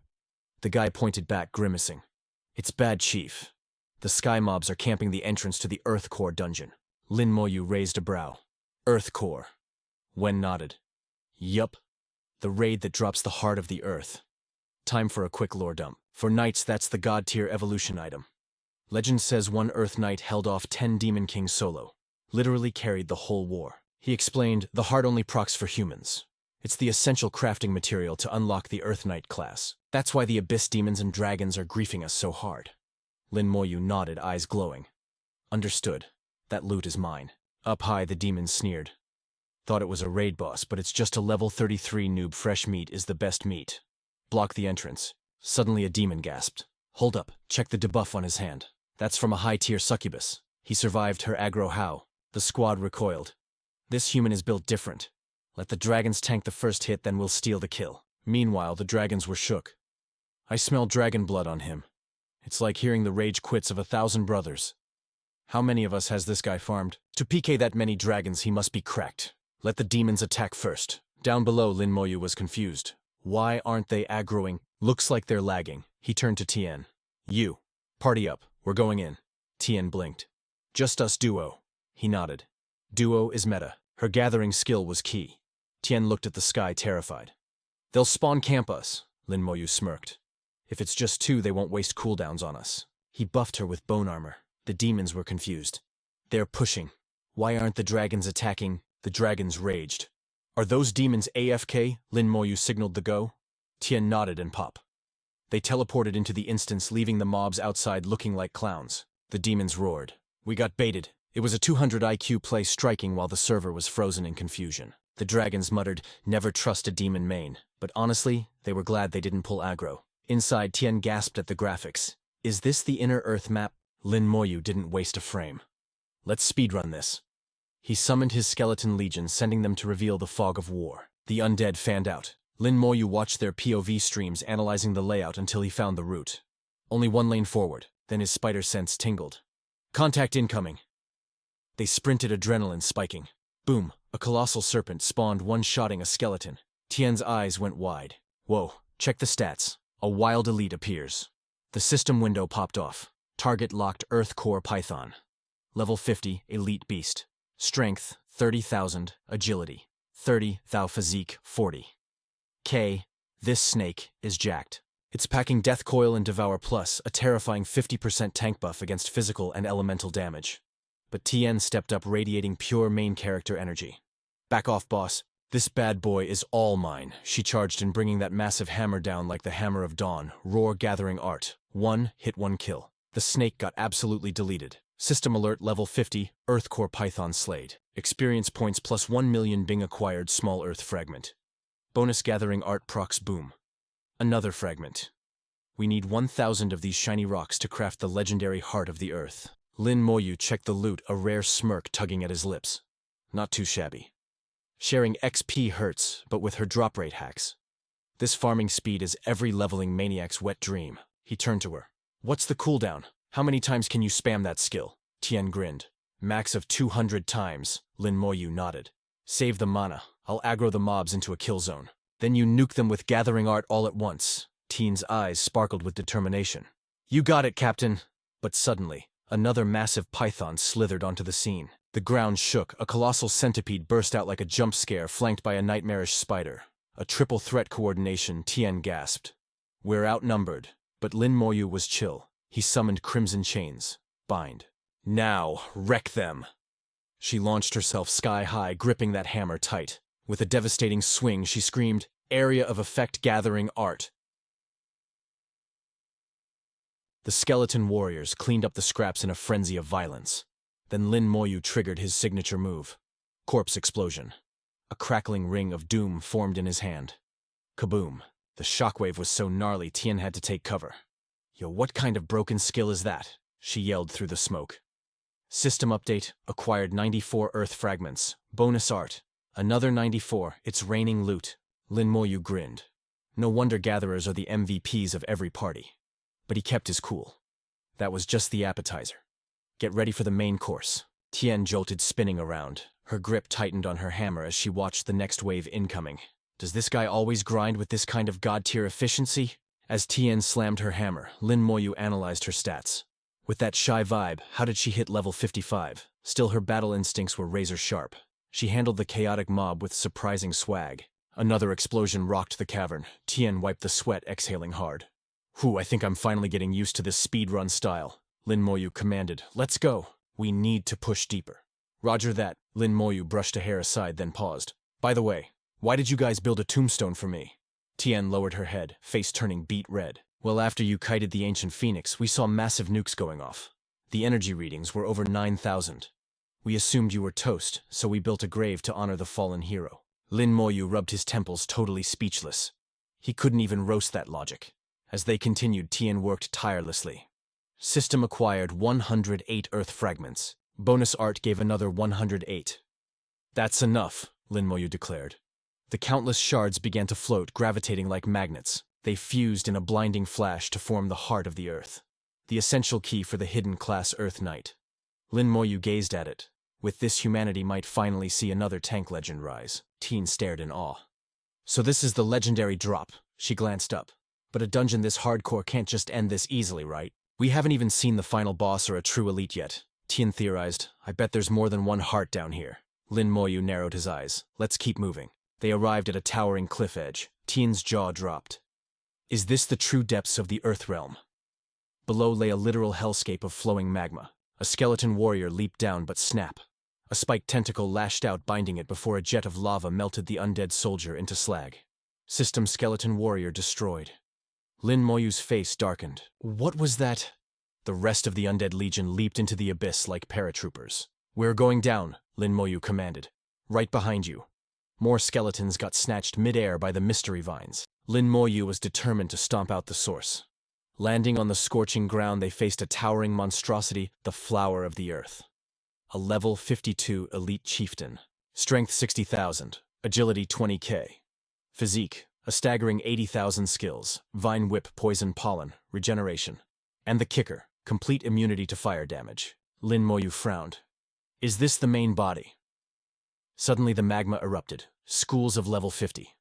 The guy pointed back, grimacing. It's bad, Chief. The sky mobs are camping the entrance to the Earth Core dungeon. Lin Moyu raised a brow. Earth Core. Wen nodded. Yup. The raid that drops the heart of the Earth. Time for a quick lore dump. For knights, that's the god-tier evolution item. Legend says one Earth Knight held off 10 Demon Kings solo. Literally carried the whole war. He explained, the heart only procs for humans. It's the essential crafting material to unlock the Earth Knight class. That's why the Abyss Demons and Dragons are griefing us so hard. Lin Moyu nodded, eyes glowing. Understood. That loot is mine. Up high, the demons sneered. Thought it was a raid boss, but it's just a level 33 noob. Fresh meat is the best meat. Block the entrance. Suddenly a demon gasped. Hold up, check the debuff on his hand. That's from a high-tier succubus. He survived her aggro how. The squad recoiled. This human is built different. Let the dragons tank the first hit, then we'll steal the kill. Meanwhile, the dragons were shook. I smell dragon blood on him. It's like hearing the rage quits of 1,000 brothers. How many of us has this guy farmed? To PK that many dragons, he must be cracked. Let the demons attack first. Down below, Lin Moyu was confused. Why aren't they aggroing? Looks like they're lagging. He turned to Tien. You. Party up. We're going in. Tien blinked. Just us duo. He nodded. Duo is meta. Her gathering skill was key. Tien looked at the sky, terrified. They'll spawn camp us, Lin Moyu smirked. If it's just 2, they won't waste cooldowns on us. He buffed her with bone armor. The demons were confused. They're pushing. Why aren't the dragons attacking? The dragons raged. Are those demons AFK? Lin Moyu signaled the go. Tien nodded and pop. They teleported into the instance, leaving the mobs outside looking like clowns. The demons roared. We got baited. It was a 200 IQ play striking while the server was frozen in confusion. The dragons muttered, never trust a demon main, but honestly, they were glad they didn't pull aggro. Inside, Tien gasped at the graphics. Is this the inner Earth map? Lin Moyu didn't waste a frame. Let's speedrun this. He summoned his skeleton legion, sending them to reveal the fog of war. The undead fanned out. Lin Moyu watched their POV streams, analyzing the layout until he found the route. Only one lane forward, then his spider sense tingled. Contact incoming. They sprinted, adrenaline spiking. Boom, a colossal serpent spawned, one-shotting a skeleton. Tien's eyes went wide. Whoa, check the stats. A wild elite appears. The system window popped off. Target locked Earth Core Python. Level 50, Elite Beast. Strength, 30,000. Agility, 30. Thou Physique, 40. K. This snake is jacked. It's packing Death Coil and Devour Plus, a terrifying 50% tank buff against physical and elemental damage. But Tien stepped up, radiating pure main character energy. Back off, boss. This bad boy is all mine, she charged in, bringing that massive hammer down like the hammer of dawn. Roar gathering art. 1 hit, 1 kill. The snake got absolutely deleted. System alert, level 50, Earth Core Python slayed. Experience points plus 1 million Bing acquired, small earth fragment. Bonus gathering art procs, boom. Another fragment. We need 1,000 of these shiny rocks to craft the legendary Heart of the Earth. Lin Moyu checked the loot, a rare smirk tugging at his lips. Not too shabby. Sharing XP hurts, but with her drop rate hacks. This farming speed is every leveling maniac's wet dream. He turned to her. What's the cooldown? How many times can you spam that skill? Tien grinned. Max of 200 times, Lin Moyu nodded. Save the mana. I'll aggro the mobs into a kill zone. Then you nuke them with gathering art all at once. Tien's eyes sparkled with determination. You got it, Captain. But suddenly, another massive python slithered onto the scene. The ground shook, a colossal centipede burst out like a jump scare, flanked by a nightmarish spider. A triple threat coordination, Tien gasped. We're outnumbered, but Lin Moyu was chill. He summoned Crimson Chains. Bind. Now, wreck them. She launched herself sky high, gripping that hammer tight. With a devastating swing, she screamed, Area of Effect Gathering Art. The skeleton warriors cleaned up the scraps in a frenzy of violence. Then Lin Moyu triggered his signature move. Corpse explosion. A crackling ring of doom formed in his hand. Kaboom. The shockwave was so gnarly Tien had to take cover. Yo, what kind of broken skill is that? She yelled through the smoke. System update, acquired 94 earth fragments. Bonus art. Another 94, it's raining loot. Lin Moyu grinned. No wonder gatherers are the MVPs of every party. But he kept his cool. That was just the appetizer. Get ready for the main course. Tien jolted, spinning around. Her grip tightened on her hammer as she watched the next wave incoming. Does this guy always grind with this kind of god-tier efficiency? As Tien slammed her hammer, Lin Moyu analyzed her stats. With that shy vibe, how did she hit level 55? Still, her battle instincts were razor sharp. She handled the chaotic mob with surprising swag. Another explosion rocked the cavern. Tien wiped the sweat, exhaling hard. Whew, I think I'm finally getting used to this speedrun style. Lin Moyu commanded. Let's go. We need to push deeper. Roger that. Lin Moyu brushed a hair aside, then paused. By the way, why did you guys build a tombstone for me? Tien lowered her head, face turning beet red. Well, after you kited the ancient phoenix, we saw massive nukes going off. The energy readings were over 9,000. We assumed you were toast, so we built a grave to honor the fallen hero. Lin Moyu rubbed his temples, totally speechless. He couldn't even roast that logic. As they continued, Tien worked tirelessly. System acquired 108 earth fragments. Bonus art gave another 108. That's enough, Lin Moyu declared. The countless shards began to float, gravitating like magnets. They fused in a blinding flash to form the heart of the earth. The essential key for the hidden class Earth Knight. Lin Moyu gazed at it. With this, humanity might finally see another tank legend rise. Tien stared in awe. So this is the legendary drop. She glanced up. But a dungeon this hardcore can't just end this easily, right? We haven't even seen the final boss or a true elite yet. Tien theorized. I bet there's more than one heart down here. Lin Moyu narrowed his eyes. Let's keep moving. They arrived at a towering cliff edge. Tien's jaw dropped. Is this the true depths of the Earth Realm? Below lay a literal hellscape of flowing magma. A skeleton warrior leaped down, but snap. A spiked tentacle lashed out, binding it before a jet of lava melted the undead soldier into slag. System skeleton warrior destroyed. Lin Moyu's face darkened. What was that? The rest of the undead legion leaped into the abyss like paratroopers. "We're going down," Lin Moyu commanded. "Right behind you." More skeletons got snatched mid-air by the mystery vines. Lin Moyu was determined to stomp out the source. Landing on the scorching ground, they faced a towering monstrosity, the flower of the earth. A level 52 elite chieftain. Strength 60,000, agility 20k. Physique, a staggering 80,000 skills, vine whip, poison pollen, regeneration. And the kicker, complete immunity to fire damage. Lin Moyu frowned. "Is this the main body?" Suddenly the magma erupted, schools of level 50.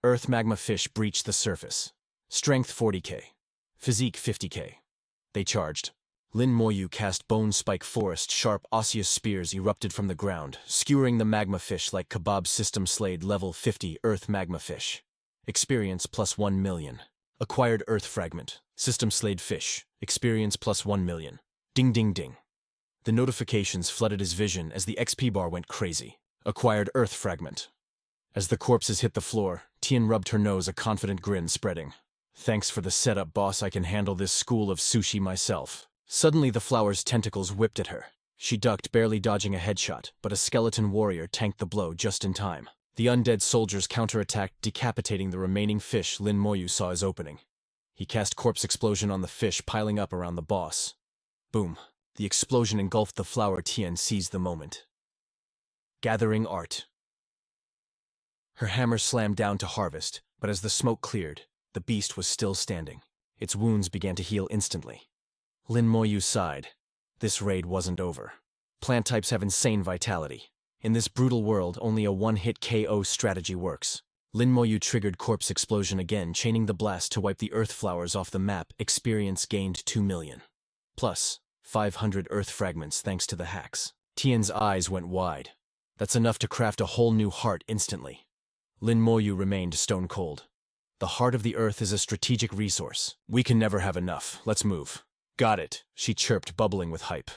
Earth magma fish breached the surface. Strength 40k. Physique 50k. They charged. Lin Moyu cast bone spike forest, sharp osseous spears erupted from the ground, skewering the magma fish like kebab system slayed level 50 earth magma fish. Experience plus 1 million. Acquired earth fragment. System slayed fish. Experience plus 1 million. Ding ding ding. The notifications flooded his vision as the XP bar went crazy. Acquired earth fragment. As the corpses hit the floor, Tien rubbed her nose, a confident grin spreading. "Thanks for the setup, boss. I can handle this school of sushi myself." Suddenly the flower's tentacles whipped at her. She ducked, barely dodging a headshot, but a skeleton warrior tanked the blow just in time. The undead soldiers counterattacked, decapitating the remaining fish Lin Moyu saw as opening. He cast corpse explosion on the fish, piling up around the boss. Boom. The explosion engulfed the flower. Tien seized the moment. Gathering art. Her hammer slammed down to harvest, but as the smoke cleared, the beast was still standing. Its wounds began to heal instantly. Lin Moyu sighed. This raid wasn't over. Plant types have insane vitality. In this brutal world, only a one-hit KO strategy works. Lin Moyu triggered corpse explosion again, chaining the blast to wipe the earth flowers off the map. Experience gained 2 million. Plus, 500 earth fragments thanks to the hacks. Tien's eyes went wide. That's enough to craft a whole new heart instantly. Lin Moyu remained stone cold. The heart of the earth is a strategic resource. We can never have enough. Let's move. Got it, she chirped, bubbling with hype.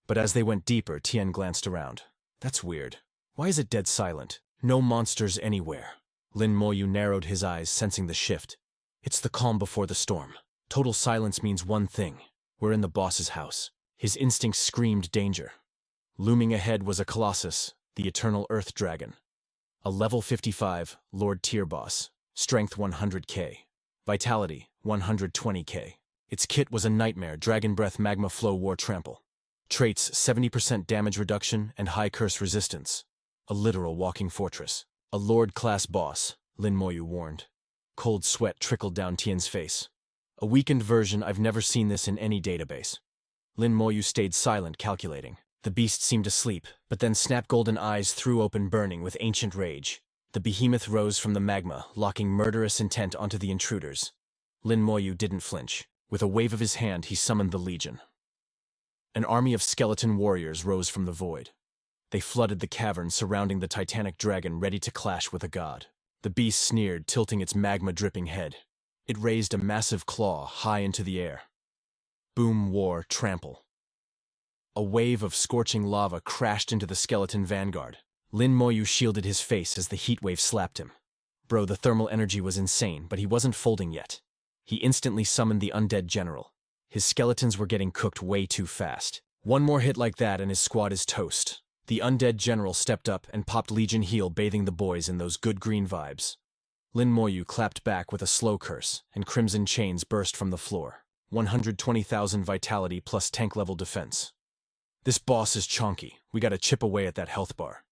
But as they went deeper, Tien glanced around. That's weird. Why is it dead silent? No monsters anywhere. Lin Moyu narrowed his eyes, sensing the shift. It's the calm before the storm. Total silence means one thing. We're in the boss's house. His instincts screamed danger. Looming ahead was a colossus, the eternal earth dragon. A level 55, Lord tier boss. Strength 100k. Vitality 120k. Its kit was a nightmare, dragon breath, magma flow, war trample. Traits 70% damage reduction and high curse resistance. A literal walking fortress. A lord-class boss, Lin Moyu warned. Cold sweat trickled down Tien's face. A weakened version. I've never seen this in any database. Lin Moyu stayed silent, calculating. The beast seemed asleep, but then snap golden eyes threw open, burning with ancient rage. The behemoth rose from the magma, locking murderous intent onto the intruders. Lin Moyu didn't flinch. With a wave of his hand, he summoned the legion. An army of skeleton warriors rose from the void. They flooded the cavern surrounding the titanic dragon, ready to clash with a god. The beast sneered, tilting its magma-dripping head. It raised a massive claw high into the air. Boom, war, trample. A wave of scorching lava crashed into the skeleton vanguard. Lin Moyu shielded his face as the heat wave slapped him. Bro, the thermal energy was insane, but he wasn't folding yet. He instantly summoned the undead general. His skeletons were getting cooked way too fast. One more hit like that and his squad is toast. The undead general stepped up and popped Legion heal, bathing the boys in those good green vibes. Lin Moyu clapped back with a slow curse, and crimson chains burst from the floor. 120,000 vitality plus tank-level defense. This boss is chonky. We gotta chip away at that health bar.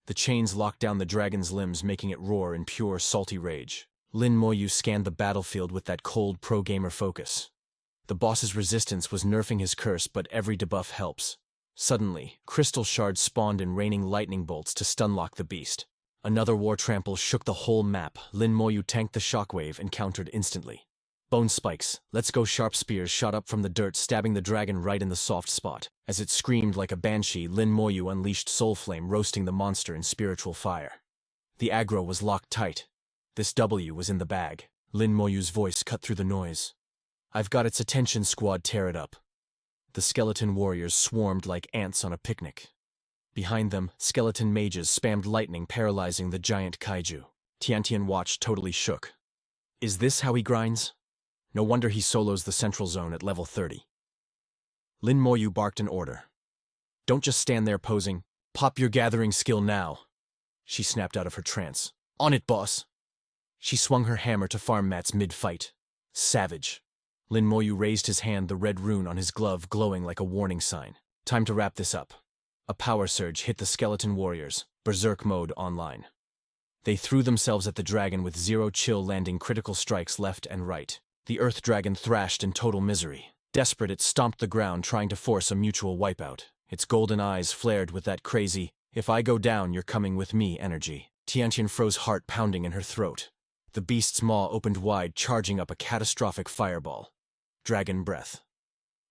The chains locked down the dragon's limbs, making it roar in pure, salty rage. Lin Moyu scanned the battlefield with that cold pro-gamer focus. The boss's resistance was nerfing his curse, but every debuff helps. Suddenly, crystal shards spawned in raining lightning bolts to stunlock the beast. Another war trample shook the whole map. Lin Moyu tanked the shockwave and countered instantly. Bone spikes, let's go, sharp spears shot up from the dirt, stabbing the dragon right in the soft spot. As it screamed like a banshee, Lin Moyu unleashed soul flame, roasting the monster in spiritual fire. The aggro was locked tight. This W was in the bag. Lin Moyu's voice cut through the noise. I've got its attention, squad, tear it up. The skeleton warriors swarmed like ants on a picnic. Behind them, skeleton mages spammed lightning, paralyzing the giant kaiju. Tian watched, totally shook. Is this how he grinds? No wonder he solos the central zone at level 30. Lin Moyu barked an order. Don't just stand there posing. Pop your gathering skill now. She snapped out of her trance. On it, boss. She swung her hammer to farm mats mid-fight. Savage. Lin Moyu raised his hand, the red rune on his glove glowing like a warning sign. Time to wrap this up. A power surge hit the skeleton warriors, berserk mode online. They threw themselves at the dragon with zero chill, landing critical strikes left and right. The earth dragon thrashed in total misery. Desperate, it stomped the ground, trying to force a mutual wipeout. Its golden eyes flared with that crazy, if I go down, you're coming with me energy. Tiantian froze, heart pounding in her throat. The beast's maw opened wide, charging up a catastrophic fireball. Dragon breath.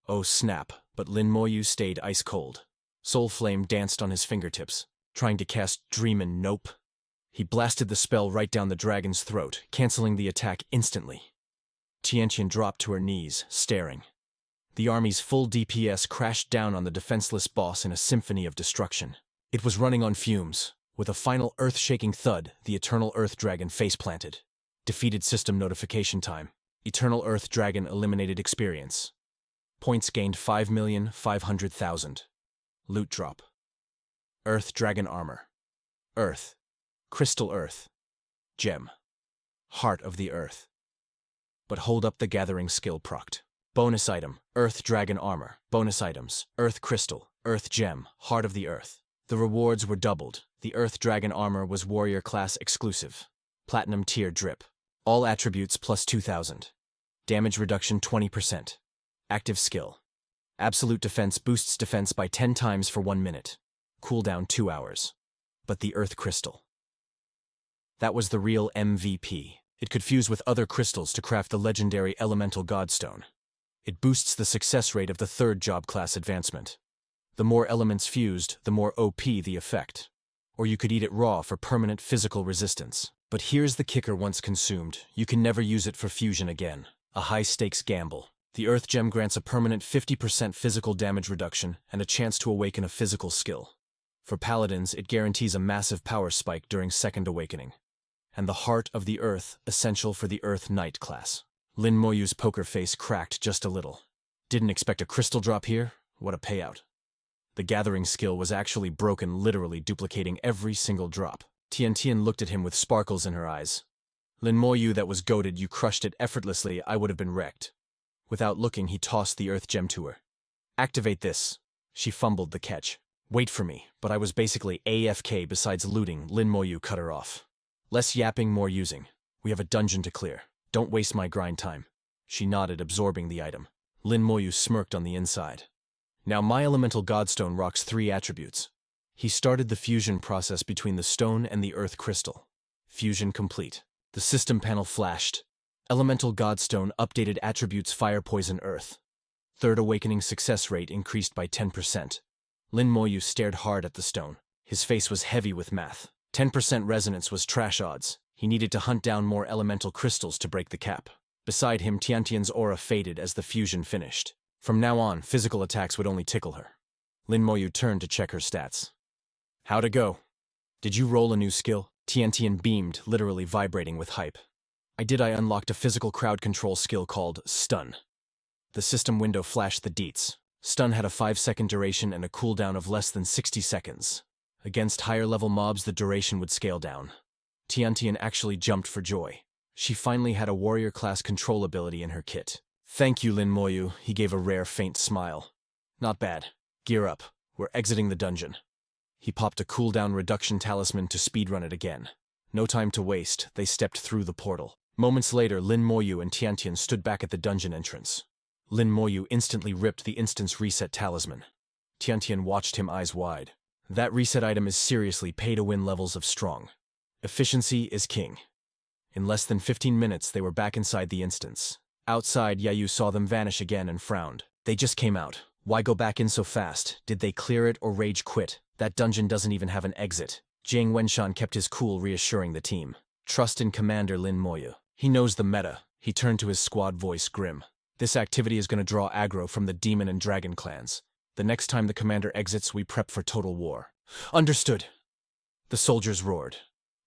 Oh snap, but Lin Moyu stayed ice cold. Soul flame danced on his fingertips, trying to cast Dreamin'. Nope. He blasted the spell right down the dragon's throat, canceling the attack instantly. Tiantian dropped to her knees, staring. The army's full DPS crashed down on the defenseless boss in a symphony of destruction. It was running on fumes. With a final earth-shaking thud, the Eternal Earth Dragon face-planted. Defeated system notification time. Eternal Earth Dragon eliminated experience. Points gained 5,500,000. Loot drop. Earth Dragon armor. Earth. Crystal Earth. Gem. Heart of the Earth. But hold up, the gathering skill procced. Bonus item, Earth Dragon armor. Bonus items, Earth Crystal, Earth Gem, Heart of the Earth. The rewards were doubled. The Earth Dragon armor was warrior class exclusive. Platinum tier drip. All attributes plus 2,000. Damage reduction 20%. Active skill. Absolute defense boosts defense by 10 times for 1 minute. Cooldown 2 hours. But the Earth Crystal. That was the real MVP. It could fuse with other crystals to craft the legendary Elemental Godstone. It boosts the success rate of the 3rd job class advancement. The more elements fused, the more OP the effect. Or you could eat it raw for permanent physical resistance. But here's the kicker: once consumed, you can never use it for fusion again. A high-stakes gamble. The Earth Gem grants a permanent 50% physical damage reduction and a chance to awaken a physical skill. For Paladins, it guarantees a massive power spike during second awakening. And the Heart of the Earth, essential for the Earth Knight class. Lin Moyu's poker face cracked just a little. Didn't expect a crystal drop here? What a payout. The gathering skill was actually broken, literally duplicating every single drop. Tiantian looked at him with sparkles in her eyes. Lin Moyu, that was goated. You crushed it effortlessly. I would have been wrecked. Without looking, he tossed the Earth Gem to her. Activate this. She fumbled the catch. Wait for me, but I was basically AFK besides looting. Lin Moyu cut her off. Less yapping, more using. We have a dungeon to clear. Don't waste my grind time. She nodded, absorbing the item. Lin Moyu smirked on the inside. Now my Elemental Godstone rocks 3 attributes. He started the fusion process between the stone and the Earth Crystal. Fusion complete. The system panel flashed. Elemental Godstone updated attributes: Fire, Poison, Earth. 3rd awakening success rate increased by 10%. Lin Moyu stared hard at the stone. His face was heavy with math. 10% resonance was trash odds. He needed to hunt down more elemental crystals to break the cap. Beside him, Tiantian's aura faded as the fusion finished. From now on, physical attacks would only tickle her. Lin Moyu turned to check her stats. How'd it go? Did you roll a new skill? Tiantian beamed, literally vibrating with hype. I unlocked a physical crowd control skill called Stun. The system window flashed the deets. Stun had a 5-second duration and a cooldown of less than 60 seconds. Against higher-level mobs, the duration would scale down. Tiantian actually jumped for joy. She finally had a warrior-class control ability in her kit. Thank you, Lin Moyu. He gave a rare, faint smile. Not bad. Gear up. We're exiting the dungeon. He popped a cooldown reduction talisman to speedrun it again. No time to waste, they stepped through the portal. Moments later, Lin Moyu and Tiantian stood back at the dungeon entrance. Lin Moyu instantly ripped the instance reset talisman. Tiantian watched him, eyes wide. That reset item is seriously pay-to-win levels of strong. Efficiency is king. In less than 15 minutes, they were back inside the instance. Outside, Yayu saw them vanish again and frowned. They just came out. Why go back in so fast? Did they clear it or rage quit? That dungeon doesn't even have an exit. Jiang Wenshan kept his cool, reassuring the team. Trust in Commander Lin Moyu. He knows the meta. He turned to his squad, voice grim. This activity is going to draw aggro from the demon and dragon clans. The next time the commander exits, we prep for total war. Understood. The soldiers roared.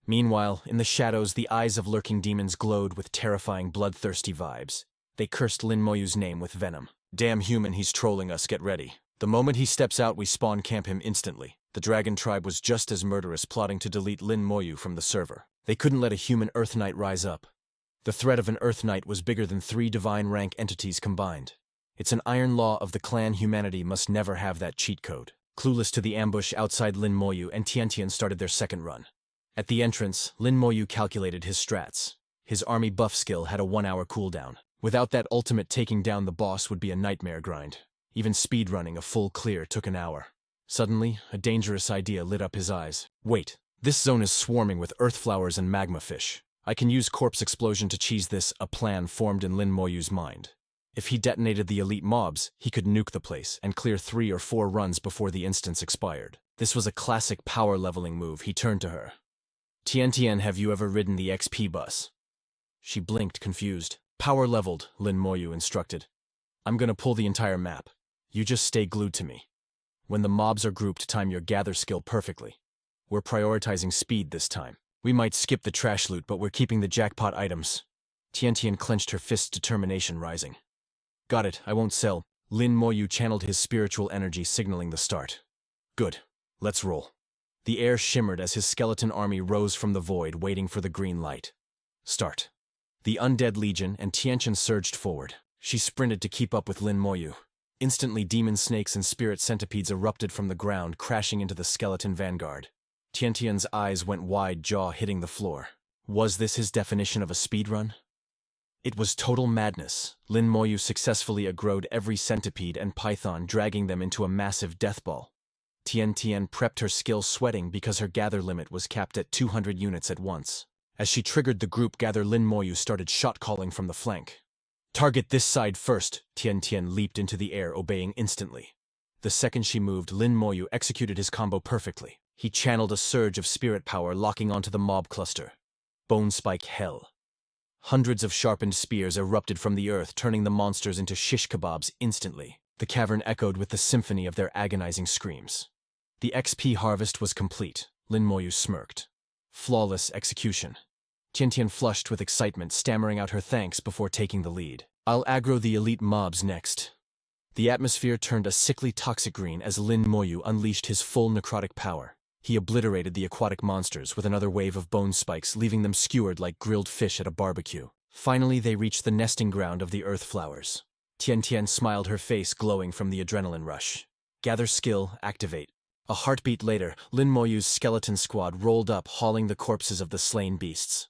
Meanwhile, in the shadows, the eyes of lurking demons glowed with terrifying, bloodthirsty vibes. They cursed Lin Moyu's name with venom. Damn human, he's trolling us, get ready. The moment he steps out, we spawn camp him instantly. The dragon tribe was just as murderous, plotting to delete Lin Moyu from the server. They couldn't let a human Earth Knight rise up. The threat of an Earth Knight was bigger than 3 divine rank entities combined. It's an iron law of the clan humanity must never have that cheat code. Clueless to the ambush outside Lin Moyu and Tiantian started their second run. At the entrance, Lin Moyu calculated his strats. His army buff skill had a 1-hour cooldown. Without that ultimate, taking down the boss would be a nightmare grind. Even speedrunning a full clear took an hour. Suddenly, a dangerous idea lit up his eyes. Wait, this zone is swarming with earth flowers and magma fish. I can use corpse explosion to cheese this, a plan formed in Lin Moyu's mind. If he detonated the elite mobs, he could nuke the place and clear 3 or 4 runs before the instance expired. This was a classic power leveling move. He turned to her. Tiantian, have you ever ridden the XP bus? She blinked, confused. Power leveled, Lin Moyu instructed. I'm gonna pull the entire map. You just stay glued to me. When the mobs are grouped, time your gather skill perfectly. We're prioritizing speed this time. We might skip the trash loot, but we're keeping the jackpot items. Tiantian clenched her fists, determination rising. Got it, I won't sell. Lin Moyu channeled his spiritual energy, signaling the start. Good, let's roll. The air shimmered as his skeleton army rose from the void, waiting for the green light. Start. The undead legion and Tiantian surged forward. She sprinted to keep up with Lin Moyu. Instantly, demon snakes and spirit centipedes erupted from the ground, crashing into the skeleton vanguard. Tiantian's eyes went wide, jaw hitting the floor. Was this his definition of a speedrun? It was total madness. Lin Moyu successfully aggroed every centipede and python, dragging them into a massive death ball. Tiantian prepped her skill, sweating because her gather limit was capped at 200 units at once. As she triggered the group gather, Lin Moyu started shot-calling from the flank. Target this side first. Tiantian leaped into the air, obeying instantly. The second she moved, Lin Moyu executed his combo perfectly. He channeled a surge of spirit power, locking onto the mob cluster. Bone spike hell. Hundreds of sharpened spears erupted from the earth, turning the monsters into shish kebabs instantly. The cavern echoed with the symphony of their agonizing screams. The XP harvest was complete. Lin Moyu smirked. Flawless execution. Tiantian flushed with excitement, stammering out her thanks before taking the lead. I'll aggro the elite mobs next. The atmosphere turned a sickly toxic green as Lin Moyu unleashed his full necrotic power. He obliterated the aquatic monsters with another wave of bone spikes, leaving them skewered like grilled fish at a barbecue. Finally, they reached the nesting ground of the earth flowers. Tiantian smiled, her face glowing from the adrenaline rush. Gather skill, activate. A heartbeat later, Lin Moyu's skeleton squad rolled up, hauling the corpses of the slain beasts.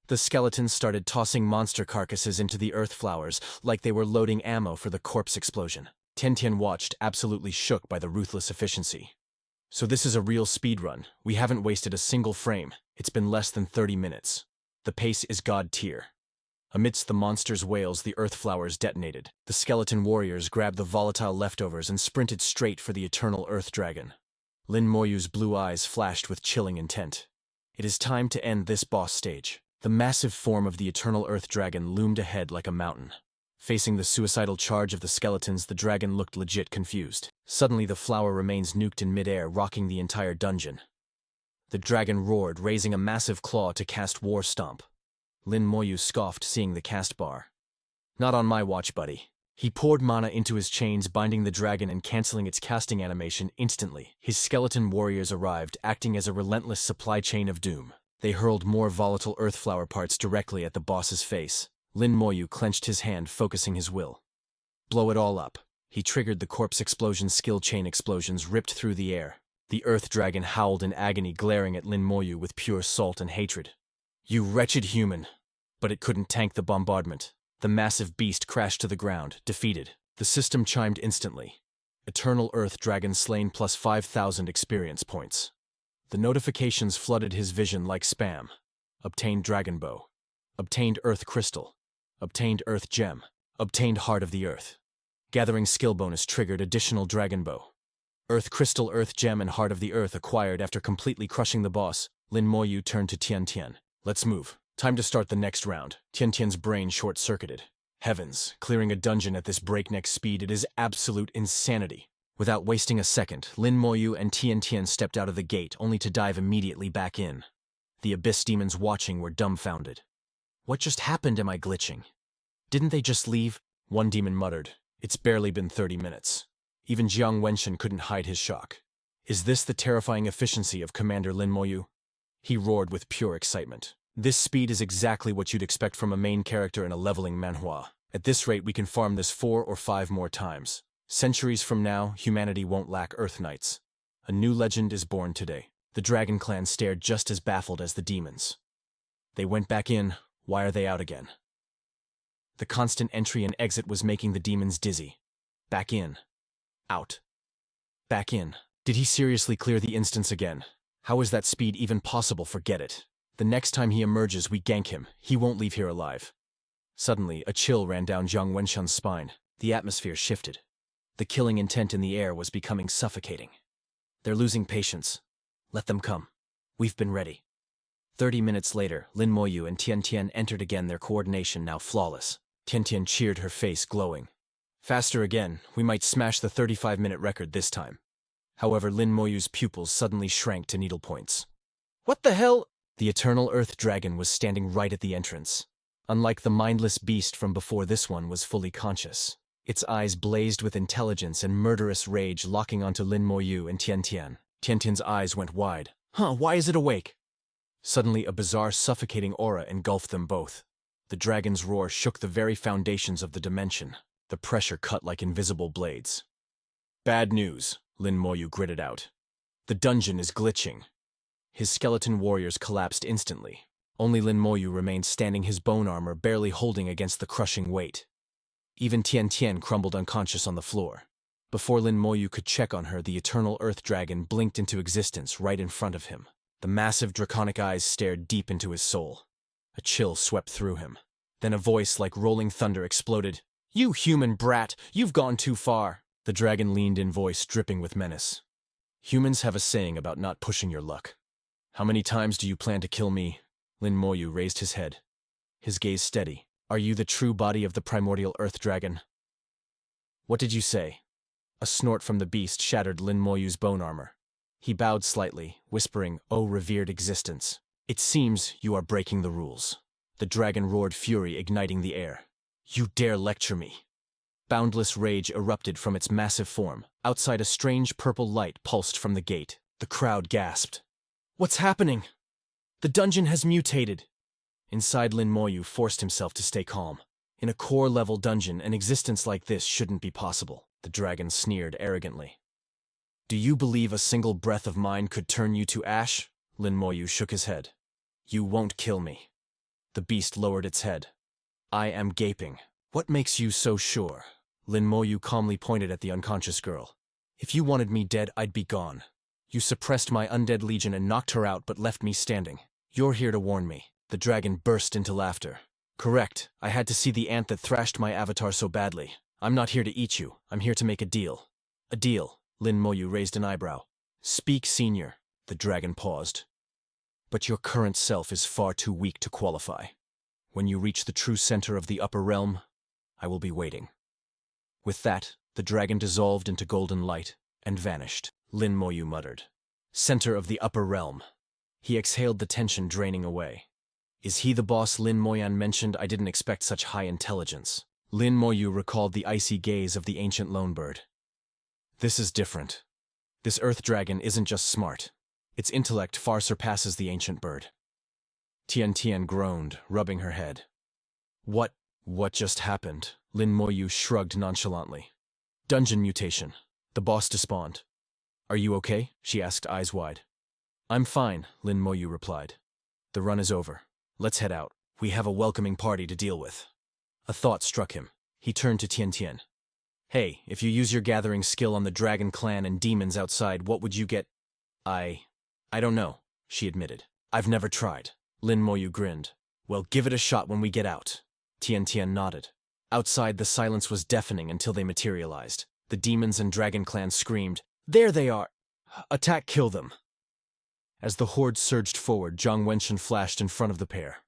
The skeletons started tossing monster carcasses into the earth flowers like they were loading ammo for the corpse explosion. Tiantian watched, absolutely shook by the ruthless efficiency. So this is a real speedrun. We haven't wasted a single frame. It's been less than 30 minutes. The pace is god tier. Amidst the monsters' wails, the earth flowers detonated. The skeleton warriors grabbed the volatile leftovers and sprinted straight for the eternal earth dragon. Lin Moyu's blue eyes flashed with chilling intent. It is time to end this boss stage. The massive form of the eternal earth dragon loomed ahead like a mountain. Facing the suicidal charge of the skeletons, the dragon looked legit confused. Suddenly, the flower remains nuked in midair, rocking the entire dungeon. The dragon roared, raising a massive claw to cast War Stomp. Lin Moyu scoffed, seeing the cast bar. Not on my watch, buddy. He poured mana into his chains, binding the dragon and canceling its casting animation instantly. His skeleton warriors arrived, acting as a relentless supply chain of doom. They hurled more volatile earth flower parts directly at the boss's face. Lin Moyu clenched his hand, focusing his will. Blow it all up. He triggered the corpse explosion skill. Chain explosions ripped through the air. The earth dragon howled in agony, glaring at Lin Moyu with pure salt and hatred. You wretched human! But it couldn't tank the bombardment. The massive beast crashed to the ground, defeated. The system chimed instantly. Eternal Earth Dragon slain plus 5,000 experience points. The notifications flooded his vision like spam. Obtained Dragon Bow. Obtained Earth Crystal. Obtained Earth Gem. Obtained Heart of the Earth. Gathering skill bonus triggered additional Dragon Bow. Earth Crystal, Earth Gem, and Heart of the Earth acquired after completely crushing the boss. Lin Moyu turned to Tiantian. Let's move. Time to start the next round. Tiantian's brain short-circuited. Heavens, clearing a dungeon at this breakneck speed, it is absolute insanity. Without wasting a second, Lin Moyu and Tiantian stepped out of the gate, only to dive immediately back in. The Abyss demons watching were dumbfounded. What just happened? Am I glitching? Didn't they just leave? One demon muttered. It's barely been 30 minutes. Even Jiang Wenshan couldn't hide his shock. Is this the terrifying efficiency of Commander Lin Moyu? He roared with pure excitement. This speed is exactly what you'd expect from a main character in a leveling manhwa. At this rate, we can farm this 4 or 5 more times. Centuries from now, humanity won't lack Earth Knights. A new legend is born today. The Dragon Clan stared just as baffled as the demons. They went back in. Why are they out again? The constant entry and exit was making the demons dizzy. Back in. Out. Back in. Did he seriously clear the instance again? How is that speed even possible? Forget it. The next time he emerges, we gank him. He won't leave here alive. Suddenly, a chill ran down Jiang Wenshan's spine. The atmosphere shifted. The killing intent in the air was becoming suffocating. They're losing patience. Let them come. We've been ready. 30 minutes later, Lin Moyu and Tian Tian entered again, their coordination now flawless. Tian Tian cheered, her face glowing. Faster again, we might smash the 35-minute record this time. However, Lin Moyu's pupils suddenly shrank to needlepoints. What the hell? The eternal Earth Dragon was standing right at the entrance. Unlike the mindless beast from before, this one was fully conscious. Its eyes blazed with intelligence and murderous rage, locking onto Lin Moyu and Tian Tian. Tian Tian's eyes went wide. Why is it awake? Suddenly, a bizarre, suffocating aura engulfed them both. The dragon's roar shook the very foundations of the dimension. The pressure cut like invisible blades. Bad news, Lin Moyu gritted out. The dungeon is glitching. His skeleton warriors collapsed instantly. Only Lin Moyu remained standing, his bone armor barely holding against the crushing weight. Even Tian Tian crumbled unconscious on the floor. Before Lin Moyu could check on her, the eternal Earth Dragon blinked into existence right in front of him. The massive draconic eyes stared deep into his soul. A chill swept through him. Then a voice like rolling thunder exploded. You human brat, you've gone too far. The dragon leaned in, voice dripping with menace. Humans have a saying about not pushing your luck. How many times do you plan to kill me? Lin Moyu raised his head, his gaze steady. Are you the true body of the primordial Earth Dragon? What did you say? A snort from the beast shattered Lin Moyu's bone armor. He bowed slightly, whispering, "O revered existence. It seems you are breaking the rules." The dragon roared, fury igniting the air. You dare lecture me? Boundless rage erupted from its massive form. Outside, a strange purple light pulsed from the gate. The crowd gasped. What's happening? The dungeon has mutated. Inside, Lin Moyu forced himself to stay calm. In a core-level dungeon, an existence like this shouldn't be possible. The dragon sneered arrogantly. Do you believe a single breath of mine could turn you to ash? Lin Moyu shook his head. You won't kill me. The beast lowered its head. I am gaping. What makes you so sure? Lin Moyu calmly pointed at the unconscious girl. If you wanted me dead, I'd be gone. You suppressed my undead legion and knocked her out, but left me standing. You're here to warn me. The dragon burst into laughter. Correct. I had to see the ant that thrashed my avatar so badly. I'm not here to eat you. I'm here to make a deal. A deal. Lin Moyu raised an eyebrow. Speak, senior. The dragon paused. But your current self is far too weak to qualify. When you reach the true center of the upper realm, I will be waiting. With that, the dragon dissolved into golden light and vanished. Lin Moyu muttered. Center of the upper realm. He exhaled, the tension draining away. Is he the boss Lin Moyan mentioned? I didn't expect such high intelligence. Lin Moyu recalled the icy gaze of the ancient lone bird. This is different. This earth dragon isn't just smart. Its intellect far surpasses the ancient bird. Tian Tian groaned, rubbing her head. What just happened? Lin Moyu shrugged nonchalantly. Dungeon mutation. The boss despawned. Are you okay? She asked, eyes wide. I'm fine, Lin Moyu replied. The run is over. Let's head out. We have a welcoming party to deal with. A thought struck him. He turned to Tian Tian. Hey, if you use your gathering skill on the Dragon Clan and demons outside, what would you get? I don't know, she admitted. I've never tried. Lin Moyu grinned. Well, give it a shot when we get out. Tian Tian nodded. Outside, the silence was deafening until they materialized. The demons and Dragon Clan screamed, There they are! Attack, kill them! As the horde surged forward, Jiang Wenshan flashed in front of the pair.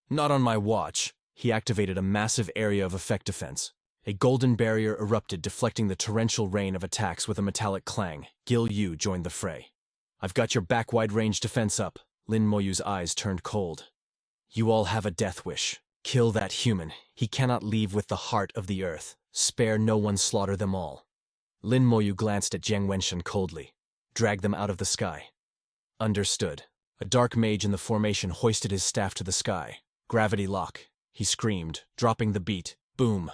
Not on my watch. He activated a massive area of effect defense. A golden barrier erupted, deflecting the torrential rain of attacks with a metallic clang. Gil Yu joined the fray. I've got your back wide-range defense up. Lin Moyu's eyes turned cold. You all have a death wish. Kill that human. He cannot leave with the heart of the earth. Spare no one, slaughter them all. Lin Moyu glanced at Jiang Wenshan coldly. Drag them out of the sky. Understood. A dark mage in the formation hoisted his staff to the sky. Gravity lock, he screamed, dropping the beat. Boom.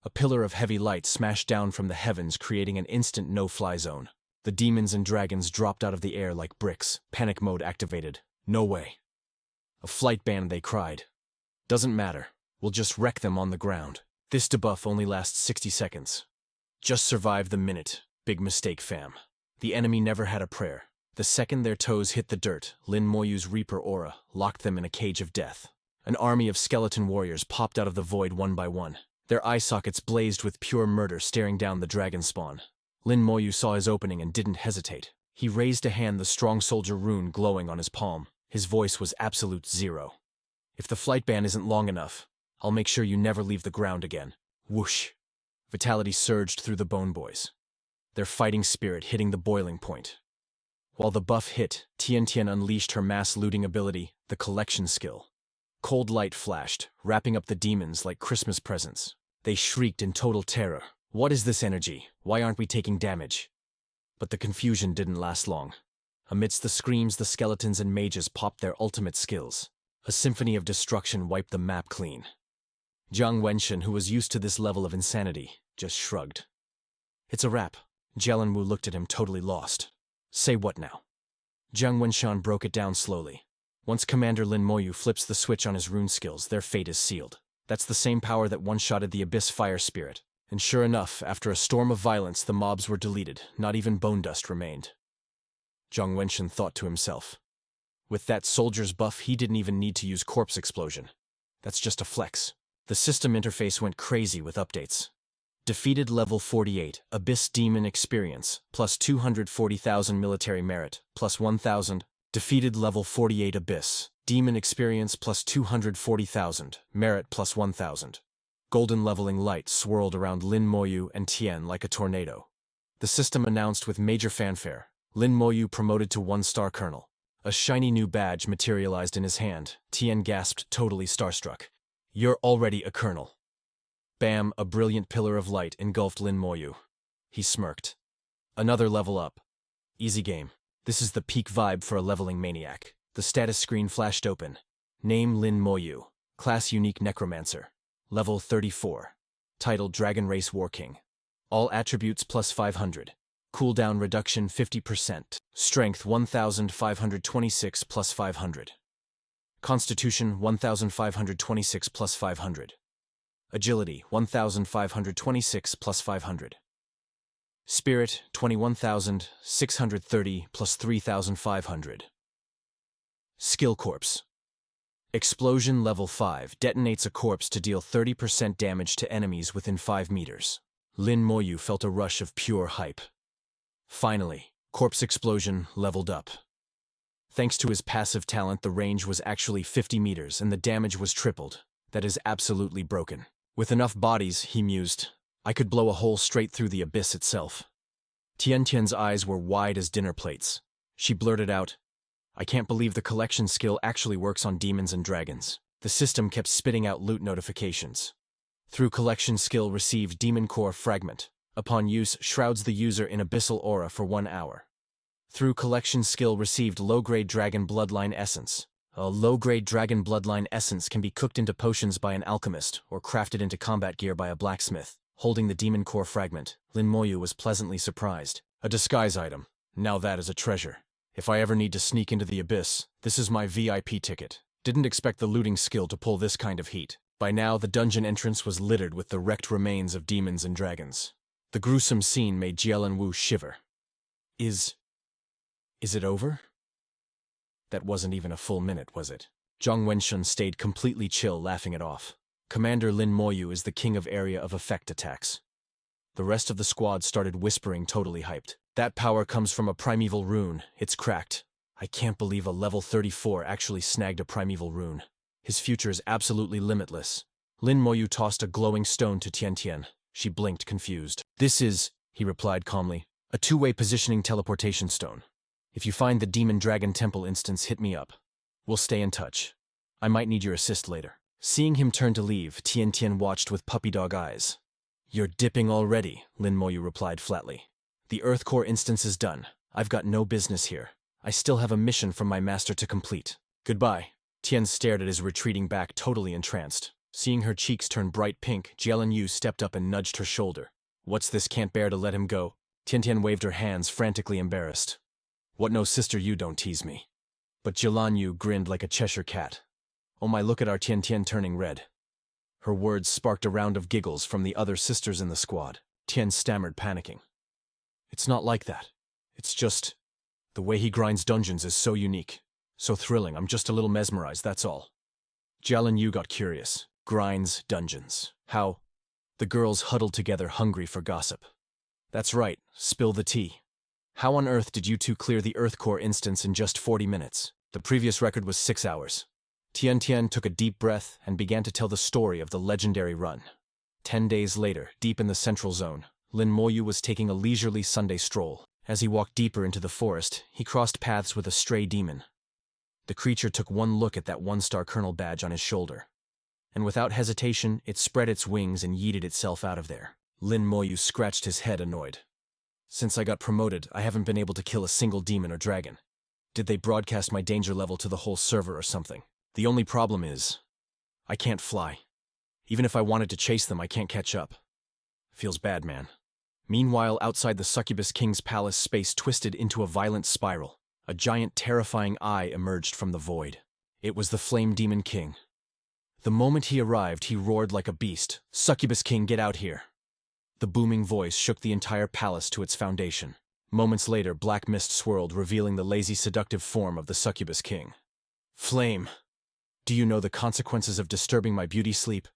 A pillar of heavy light smashed down from the heavens, creating an instant no-fly zone. The demons and dragons dropped out of the air like bricks. Panic mode activated. No way. A flight ban, they cried. Doesn't matter. We'll just wreck them on the ground. This debuff only lasts 60 seconds. Just survive the minute. Big mistake, fam. The enemy never had a prayer. The second their toes hit the dirt, Lin Moyu's Reaper aura locked them in a cage of death. An army of skeleton warriors popped out of the void one by one. Their eye sockets blazed with pure murder, staring down the dragon spawn. Lin Moyu saw his opening and didn't hesitate. He raised a hand, the strong soldier rune glowing on his palm. His voice was absolute zero. If the flight ban isn't long enough, I'll make sure you never leave the ground again. Whoosh. Vitality surged through the Bone Boys, their fighting spirit hitting the boiling point. While the buff hit, Tian Tian unleashed her mass-looting ability, the collection skill. Cold light flashed, wrapping up the demons like Christmas presents. They shrieked in total terror. What is this energy? Why aren't we taking damage? But the confusion didn't last long. Amidst the screams, the skeletons and mages popped their ultimate skills. A symphony of destruction wiped the map clean. Jiang Wenshan, who was used to this level of insanity, just shrugged. It's a wrap. Jialan Wu looked at him, totally lost. Say what now? Jiang Wenshan broke it down slowly. Once Commander Lin Moyu flips the switch on his rune skills, their fate is sealed. That's the same power that one-shotted the Abyss Fire Spirit. And sure enough, after a storm of violence, the mobs were deleted. Not even bone dust remained. Jiang Wenshan thought to himself. With that soldier's buff, he didn't even need to use corpse explosion. That's just a flex. The system interface went crazy with updates. Defeated level 48, Abyss Demon Experience, plus 240,000 military merit, plus 1,000. Defeated level 48 Abyss, Demon Experience plus 240,000, merit plus 1,000. Golden leveling light swirled around Lin Moyu and Tian like a tornado. The system announced with major fanfare. Lin Moyu promoted to 1-star colonel. A shiny new badge materialized in his hand. Tian gasped, totally starstruck. You're already a colonel. Bam, a brilliant pillar of light engulfed Lin Moyu. He smirked. Another level up. Easy game. This is the peak vibe for a leveling maniac. The status screen flashed open. Name Lin Moyu. Class Unique Necromancer. Level 34. Title Dragon Race War King. All attributes plus 500. Cooldown reduction 50%. Strength 1,526 plus 500. Constitution 1,526 plus 500. Agility 1,526 plus 500. Spirit 21,630 plus 3,500. Skill Corpse. Explosion level 5 detonates a corpse to deal 30% damage to enemies within 5 meters. Lin Moyu felt a rush of pure hype. Finally, Corpse Explosion leveled up. Thanks to his passive talent, the range was actually 50 meters and the damage was tripled. That is absolutely broken. With enough bodies, he mused, I could blow a hole straight through the abyss itself. Tian Tian's eyes were wide as dinner plates. She blurted out, I can't believe the collection skill actually works on demons and dragons. The system kept spitting out loot notifications. Through collection skill received Demon Core Fragment. Upon use, shrouds the user in abyssal aura for 1 hour. Through collection skill received low-grade Dragon Bloodline Essence. A low-grade Dragon Bloodline Essence can be cooked into potions by an alchemist or crafted into combat gear by a blacksmith. Holding the Demon Core Fragment, Lin Moyu was pleasantly surprised. A disguise item. Now that is a treasure. If I ever need to sneak into the abyss, this is my VIP ticket. Didn't expect the looting skill to pull this kind of heat. By now, the dungeon entrance was littered with the wrecked remains of demons and dragons. The gruesome scene made Jialan Wu shiver. Is it over? That wasn't even a full minute, was it? Jiang Wenshan stayed completely chill, laughing it off. Commander Lin Moyu is the king of area of effect attacks. The rest of the squad started whispering, totally hyped. That power comes from a primeval rune. It's cracked. I can't believe a level 34 actually snagged a primeval rune. His future is absolutely limitless. Lin Moyu tossed a glowing stone to Tian Tian. She blinked, confused. This is, he replied calmly, a two-way positioning teleportation stone. If you find the Demon Dragon Temple instance, hit me up. We'll stay in touch. I might need your assist later. Seeing him turn to leave, Tian Tian watched with puppy dog eyes. "You're dipping already," Lin Moyu replied flatly. "The Earth Core instance is done. I've got no business here. I still have a mission from my master to complete. Goodbye." Tian stared at his retreating back, totally entranced. Seeing her cheeks turn bright pink, Jialan Yu stepped up and nudged her shoulder. "What's this, can't bear to let him go?" Tian Tian waved her hands, frantically embarrassed. "What, no sister, you don't tease me." But Jialan Yu grinned like a Cheshire cat. "Oh my, look at our Tian Tian turning red." Her words sparked a round of giggles from the other sisters in the squad. Tian stammered, panicking. "It's not like that. It's just... the way he grinds dungeons is so unique. So thrilling, I'm just a little mesmerized, that's all." Jialan Yu got curious. Grinds dungeons. How? The girls huddled together, hungry for gossip. "That's right, spill the tea. How on earth did you two clear the Earth Core instance in just 40 minutes? The previous record was 6 hours. Tian Tian took a deep breath and began to tell the story of the legendary run. 10 days later, deep in the central zone, Lin Moyu was taking a leisurely Sunday stroll. As he walked deeper into the forest, he crossed paths with a stray demon. The creature took one look at that one-star colonel badge on his shoulder, and without hesitation, it spread its wings and yeeted itself out of there. Lin Moyu scratched his head, annoyed. "Since I got promoted, I haven't been able to kill a single demon or dragon. Did they broadcast my danger level to the whole server or something? The only problem is, I can't fly. Even if I wanted to chase them, I can't catch up. Feels bad, man." Meanwhile, outside the Succubus King's palace, space twisted into a violent spiral. A giant, terrifying eye emerged from the void. It was the Flame Demon King. The moment he arrived, he roared like a beast. "Succubus King, get out here!" The booming voice shook the entire palace to its foundation. Moments later, black mist swirled, revealing the lazy, seductive form of the Succubus King. "Flame! Do you know the consequences of disturbing my beauty sleep?"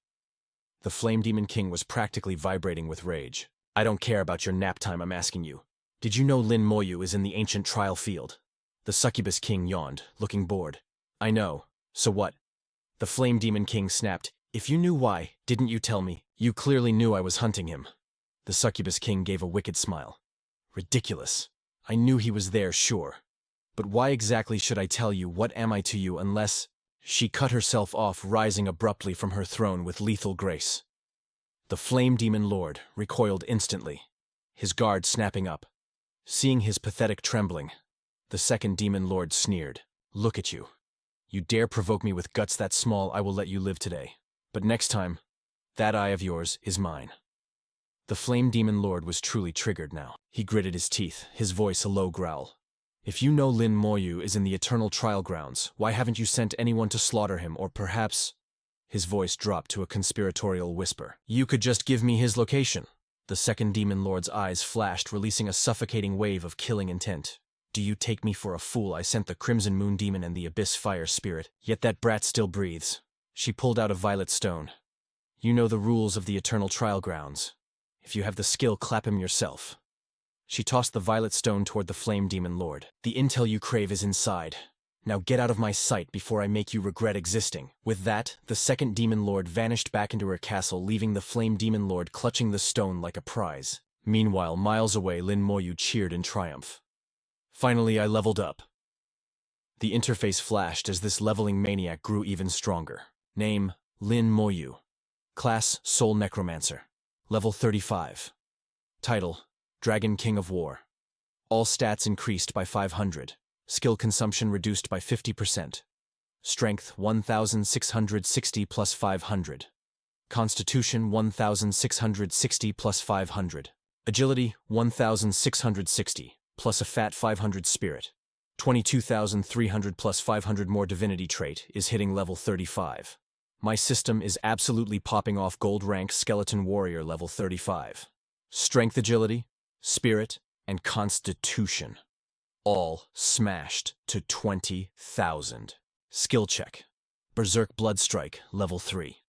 The Flame Demon King was practically vibrating with rage. "I don't care about your nap time, I'm asking you. Did you know Lin Moyu is in the ancient trial field?" The Succubus King yawned, looking bored. "I know. So what?" The Flame Demon King snapped. "If you knew why, didn't you tell me? You clearly knew I was hunting him." The Succubus King gave a wicked smile. "Ridiculous. I knew he was there, sure. But why exactly should I tell you? What am I to you unless—" She cut herself off, rising abruptly from her throne with lethal grace. The Flame Demon Lord recoiled instantly, his guard snapping up. Seeing his pathetic trembling, the second Demon Lord sneered. "Look at you. You dare provoke me with guts that small, I will let you live today. But next time, that eye of yours is mine." The Flame Demon Lord was truly triggered now. He gritted his teeth, his voice a low growl. "If you know Lin Moyu is in the eternal trial grounds, why haven't you sent anyone to slaughter him, or perhaps—" His voice dropped to a conspiratorial whisper. "You could just give me his location." The second Demon Lord's eyes flashed, releasing a suffocating wave of killing intent. "Do you take me for a fool? I sent the Crimson Moon Demon and the Abyss Fire Spirit, yet that brat still breathes." She pulled out a violet stone. "You know the rules of the eternal trial grounds. If you have the skill, clap him yourself." She tossed the violet stone toward the Flame Demon Lord. "The intel you crave is inside. Now get out of my sight before I make you regret existing." With that, the second Demon Lord vanished back into her castle, leaving the Flame Demon Lord clutching the stone like a prize. Meanwhile, miles away, Lin Moyu cheered in triumph. "Finally, I leveled up." The interface flashed as this leveling maniac grew even stronger. Name, Lin Moyu. Class, Soul Necromancer. Level 35. Title, Dragon King of War. All stats increased by 500. Skill consumption reduced by 50%. Strength 1,660 plus 500. Constitution 1,660 plus 500. Agility 1,660 plus a fat 500 spirit. 22,300 plus 500 more divinity trait is hitting level 35. My system is absolutely popping off. Gold rank skeleton warrior level 35. Strength, agility, spirit, and constitution. All smashed to 20,000. Skill check. Berserk Bloodstrike, level 3.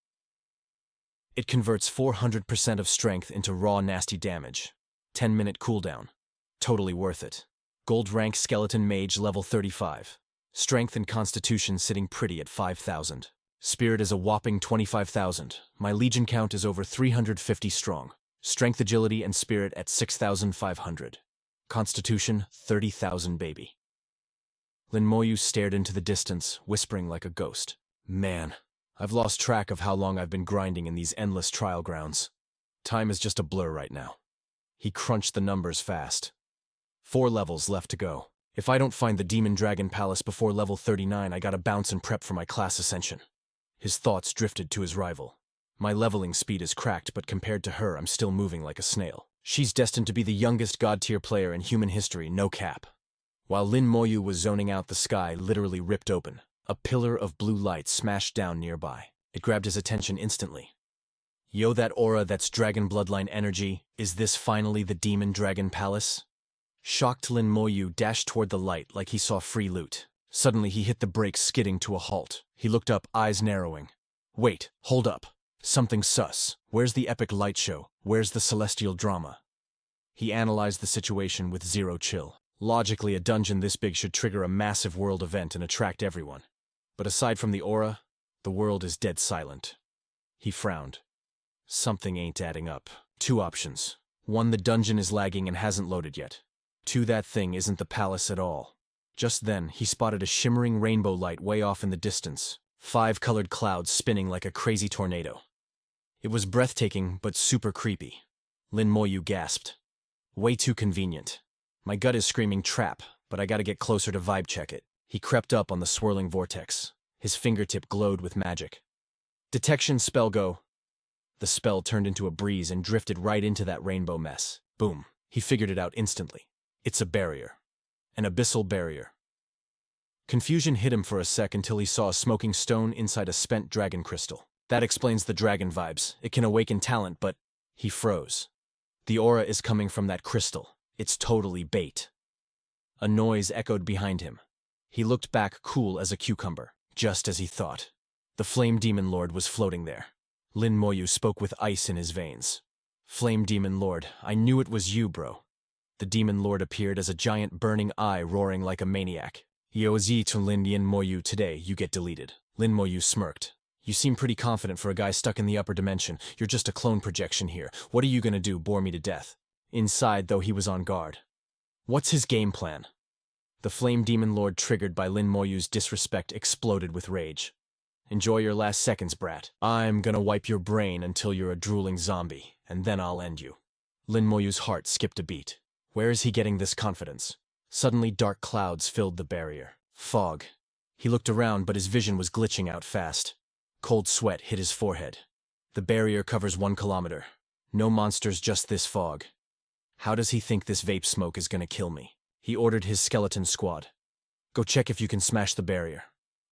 It converts 400% of strength into raw nasty damage. 10-minute cooldown. Totally worth it. Gold rank Skeleton Mage, level 35. Strength and Constitution sitting pretty at 5,000. Spirit is a whopping 25,000. My Legion count is over 350 strong. Strength, Agility, and Spirit at 6,500. Constitution, 30,000 baby. Lin Moyu stared into the distance, whispering like a ghost. "Man, I've lost track of how long I've been grinding in these endless trial grounds. Time is just a blur right now. He crunched the numbers fast. 4 levels left to go. If I don't find the Demon Dragon Palace before level 39, I gotta bounce and prep for my class ascension. His thoughts drifted to his rival. My leveling speed is cracked, but compared to her, I'm still moving like a snail. She's destined to be the youngest god-tier player in human history, no cap. While Lin Moyu was zoning out, the sky literally ripped open. A pillar of blue light smashed down nearby. It grabbed his attention instantly. Yo, that aura, that's dragon bloodline energy. Is this finally the Demon Dragon Palace? Shocked, Lin Moyu dashed toward the light like he saw free loot. Suddenly, he hit the brakes, skidding to a halt. He looked up, eyes narrowing. Wait, hold up. Something sus. Where's the epic light show? Where's the celestial drama? He analyzed the situation with zero chill. Logically, a dungeon this big should trigger a massive world event and attract everyone. But aside from the aura, the world is dead silent. He frowned. Something ain't adding up. 2 options. 1, the dungeon is lagging and hasn't loaded yet. 2, that thing isn't the palace at all. Just then, he spotted a shimmering rainbow light way off in the distance. 5 colored clouds spinning like a crazy tornado. It was breathtaking, but super creepy. Lin Moyu gasped. Way too convenient. My gut is screaming trap, but I gotta get closer to vibe check it. He crept up on the swirling vortex. His fingertip glowed with magic. Detection spell go. The spell turned into a breeze and drifted right into that rainbow mess. Boom. He figured it out instantly. It's a barrier. An abyssal barrier. Confusion hit him for a sec until he saw a smoking stone inside a spent dragon crystal. That explains the dragon vibes. It can awaken talent, but... He froze. The aura is coming from that crystal. It's totally bait. A noise echoed behind him. He looked back, cool as a cucumber, just as he thought. The Flame Demon Lord was floating there. Lin Moyu spoke with ice in his veins. Flame Demon Lord, I knew it was you, bro. The Demon Lord appeared as a giant burning eye roaring like a maniac. Yo zi to Lin Moyu, today you get deleted. Lin Moyu smirked. You seem pretty confident for a guy stuck in the upper dimension. You're just a clone projection here. What are you gonna do, bore me to death? Inside, though, he was on guard. What's his game plan? The Flame Demon Lord, triggered by Lin Moyu's disrespect, exploded with rage. Enjoy your last seconds, brat. I'm gonna wipe your brain until you're a drooling zombie, and then I'll end you. Lin Moyu's heart skipped a beat. Where is he getting this confidence? Suddenly, dark clouds filled the barrier. Fog. He looked around, but his vision was glitching out fast. Cold sweat hit his forehead. The barrier covers 1 kilometer. No monsters, just this fog. How does he think this vape smoke is gonna kill me? He ordered his skeleton squad. Go check if you can smash the barrier.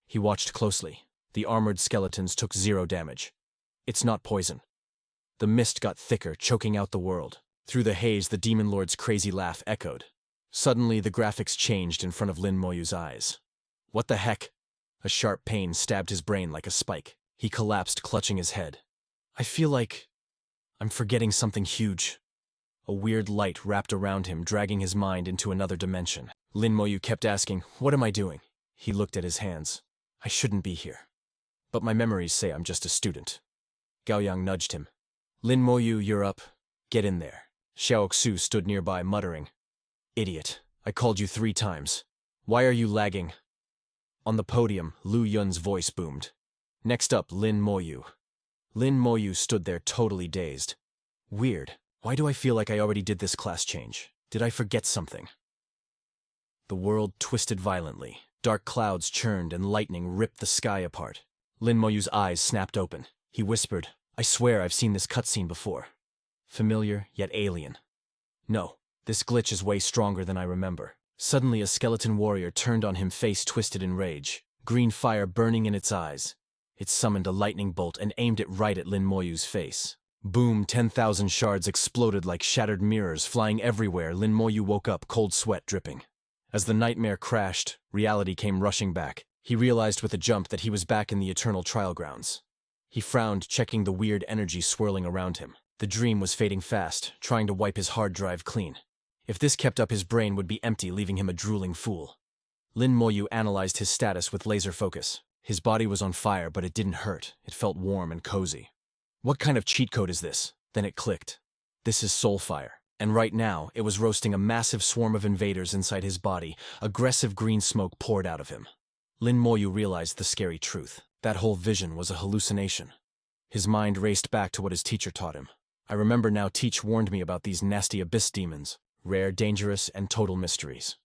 He watched closely. The armored skeletons took 0 damage. It's not poison. The mist got thicker, choking out the world. Through the haze, the Demon Lord's crazy laugh echoed. Suddenly, the graphics changed in front of Lin Moyu's eyes. What the heck? A sharp pain stabbed his brain like a spike. He collapsed, clutching his head. I feel like I'm forgetting something huge. A weird light wrapped around him, dragging his mind into another dimension. Lin Moyu kept asking, what am I doing? He looked at his hands. I shouldn't be here. But my memories say I'm just a student. Gao Yang nudged him. Lin Moyu, you're up. Get in there. Xiao Xu stood nearby, muttering. Idiot. I called you 3 times. Why are you lagging? On the podium, Lu Yun's voice boomed. Next up, Lin Moyu. Lin Moyu stood there totally dazed. Weird. Why do I feel like I already did this class change? Did I forget something? The world twisted violently. Dark clouds churned and lightning ripped the sky apart. Lin Moyu's eyes snapped open. He whispered, I swear I've seen this cutscene before. Familiar, yet alien. No, this glitch is way stronger than I remember. Suddenly, a skeleton warrior turned on him, face twisted in rage. Green fire burning in its eyes. It summoned a lightning bolt and aimed it right at Lin Moyu's face. Boom, 10,000 shards exploded like shattered mirrors, flying everywhere. Lin Moyu woke up, cold sweat dripping. As the nightmare crashed, reality came rushing back. He realized with a jump that he was back in the eternal trial grounds. He frowned, checking the weird energy swirling around him. The dream was fading fast, trying to wipe his hard drive clean. If this kept up, his brain would be empty, leaving him a drooling fool. Lin Moyu analyzed his status with laser focus. His body was on fire, but it didn't hurt. It felt warm and cozy. What kind of cheat code is this? Then it clicked. This is soul fire. And right now, it was roasting a massive swarm of invaders inside his body. Aggressive green smoke poured out of him. Lin Moyu realized the scary truth. That whole vision was a hallucination. His mind raced back to what his teacher taught him. I remember now Teach warned me about these nasty abyss demons, rare, dangerous, and total mysteries.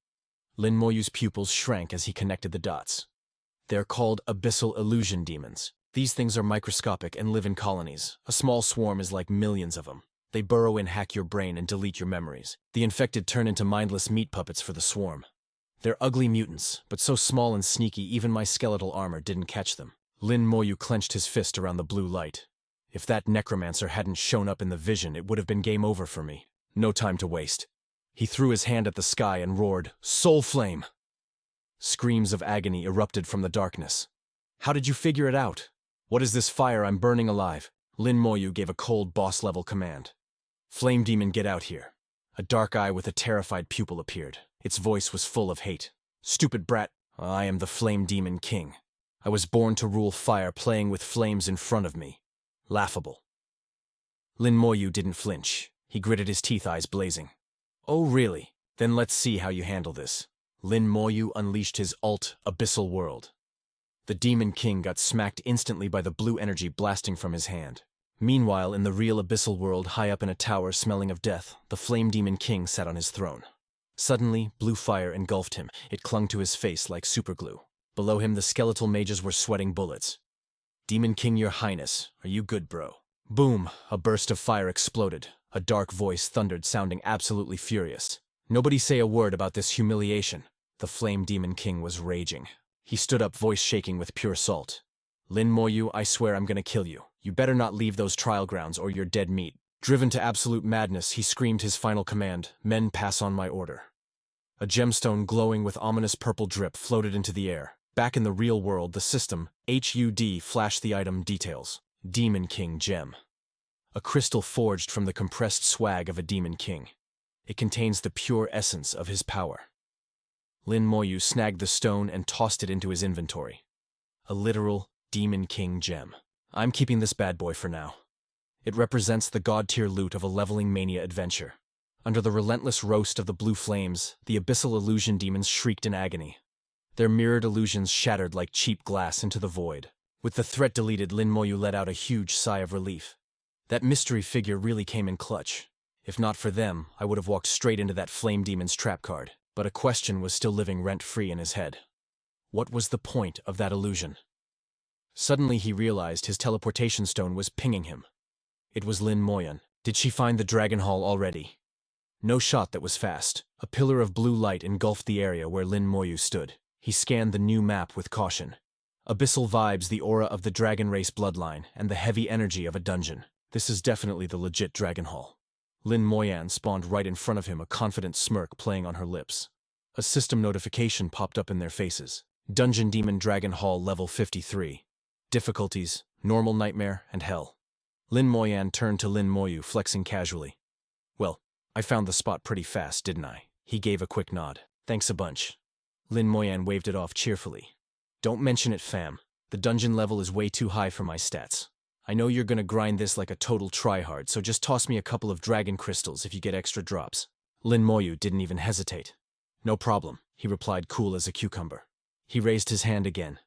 Lin Moyu's pupils shrank as he connected the dots. They're called abyssal illusion demons. These things are microscopic and live in colonies. A small swarm is like millions of them. They burrow in, hack your brain, and delete your memories. The infected turn into mindless meat puppets for the swarm. They're ugly mutants, but so small and sneaky even my skeletal armor didn't catch them. Lin Moyu clenched his fist around the blue light. If that necromancer hadn't shown up in the vision, it would have been game over for me. No time to waste. He threw his hand at the sky and roared, "Soul Flame!" Screams of agony erupted from the darkness. "How did you figure it out? What is this fire? I'm burning alive." Lin Moyu gave a cold boss-level command. "Flame demon, get out here." A dark eye with a terrified pupil appeared. Its voice was full of hate. "Stupid brat, I am the Flame Demon King. I was born to rule fire, playing with flames in front of me. Laughable." Lin Moyu didn't flinch. He gritted his teeth, eyes blazing. "Oh really? Then let's see how you handle this." Lin Moyu unleashed his Abyssal World. The Demon King got smacked instantly by the blue energy blasting from his hand. Meanwhile, in the real Abyssal World, high up in a tower smelling of death, the Flame Demon King sat on his throne. Suddenly, blue fire engulfed him. It clung to his face like superglue. Below him, the skeletal mages were sweating bullets. "Demon King, your highness, are you good, bro?" Boom! A burst of fire exploded. A dark voice thundered, sounding absolutely furious. "Nobody say a word about this humiliation." The Flame Demon King was raging. He stood up, voice shaking with pure salt. "Lin Moyu, I swear I'm gonna kill you. You better not leave those trial grounds or you're dead meat." Driven to absolute madness, he screamed his final command, "Men, pass on my order." A gemstone glowing with ominous purple drip floated into the air. Back in the real world, the system, HUD, flashed the item details. Demon King Gem. A crystal forged from the compressed swag of a Demon King. It contains the pure essence of his power. Lin Moyu snagged the stone and tossed it into his inventory. A literal Demon King Gem. I'm keeping this bad boy for now. It represents the god-tier loot of a leveling mania adventure. Under the relentless roast of the blue flames, the abyssal illusion demons shrieked in agony. Their mirrored illusions shattered like cheap glass into the void. With the threat deleted, Lin Moyu let out a huge sigh of relief. That mystery figure really came in clutch. If not for them, I would have walked straight into that flame demon's trap card. But a question was still living rent-free in his head. What was the point of that illusion? Suddenly he realized his teleportation stone was pinging him. It was Lin Moyan. Did she find the Dragon Hall already? No shot that was fast. A pillar of blue light engulfed the area where Lin Moyu stood. He scanned the new map with caution. Abyssal vibes, the aura of the dragon race bloodline, and the heavy energy of a dungeon. This is definitely the legit Dragon Hall. Lin Moyan spawned right in front of him, a confident smirk playing on her lips. A system notification popped up in their faces. Dungeon Demon Dragon Hall level 53. Difficulties, normal, nightmare, and hell. Lin Moyan turned to Lin Moyu, flexing casually. "Well, I found the spot pretty fast, didn't I?" He gave a quick nod. "Thanks a bunch." Lin Moyan waved it off cheerfully. "Don't mention it, fam. The dungeon level is way too high for my stats. I know you're gonna grind this like a total tryhard, so just toss me a couple of dragon crystals if you get extra drops." Lin Moyu didn't even hesitate. "No problem," he replied, cool as a cucumber. He raised his hand again.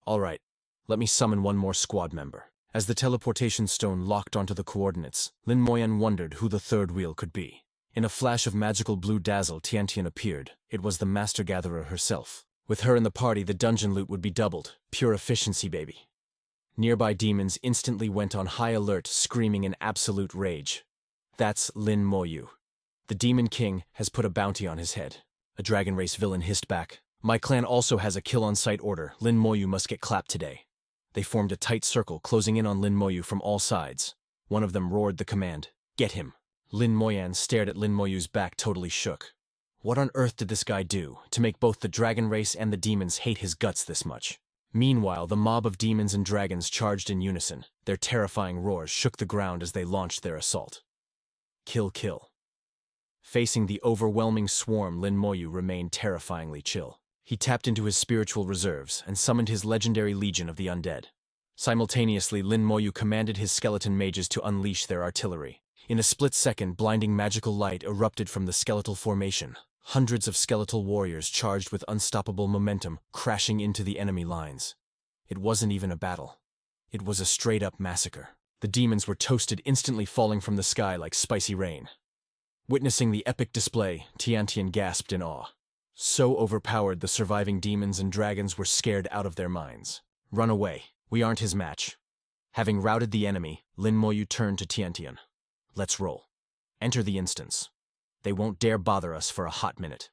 "All right, let me summon one more squad member." As the teleportation stone locked onto the coordinates, Lin Moyan wondered who the third wheel could be. In a flash of magical blue dazzle, Tiantian appeared. It was the Master Gatherer herself. With her in the party, the dungeon loot would be doubled. Pure efficiency, baby. Nearby demons instantly went on high alert, screaming in absolute rage. "That's Lin Moyu. The Demon King has put a bounty on his head." A dragon race villain hissed back. "My clan also has a kill-on-sight order. Lin Moyu must get clapped today." They formed a tight circle, closing in on Lin Moyu from all sides. One of them roared the command, "Get him." Lin Moyan stared at Lin Moyu's back, totally shook. What on earth did this guy do to make both the dragon race and the demons hate his guts this much? Meanwhile, the mob of demons and dragons charged in unison. Their terrifying roars shook the ground as they launched their assault. Kill, kill. Facing the overwhelming swarm, Lin Moyu remained terrifyingly chill. He tapped into his spiritual reserves and summoned his legendary legion of the undead. Simultaneously, Lin Moyu commanded his skeleton mages to unleash their artillery. In a split second, blinding magical light erupted from the skeletal formation. Hundreds of skeletal warriors charged with unstoppable momentum, crashing into the enemy lines. It wasn't even a battle. It was a straight-up massacre. The demons were toasted, instantly falling from the sky like spicy rain. Witnessing the epic display, Tiantian gasped in awe. So overpowered, the surviving demons and dragons were scared out of their minds. Run away. We aren't his match. Having routed the enemy, Lin Moyu turned to Tiantian. Let's roll. Enter the instance. They won't dare bother us for a hot minute.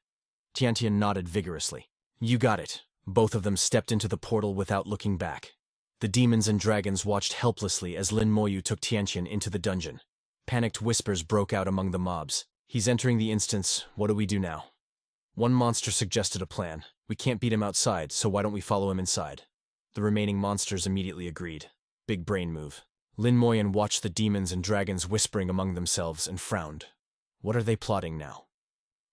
Tiantian nodded vigorously. You got it. Both of them stepped into the portal without looking back. The demons and dragons watched helplessly as Lin Moyu took Tiantian into the dungeon. Panicked whispers broke out among the mobs. He's entering the instance. What do we do now? One monster suggested a plan. We can't beat him outside, so why don't we follow him inside? The remaining monsters immediately agreed. Big brain move. Lin Moyan watched the demons and dragons whispering among themselves and frowned. What are they plotting now?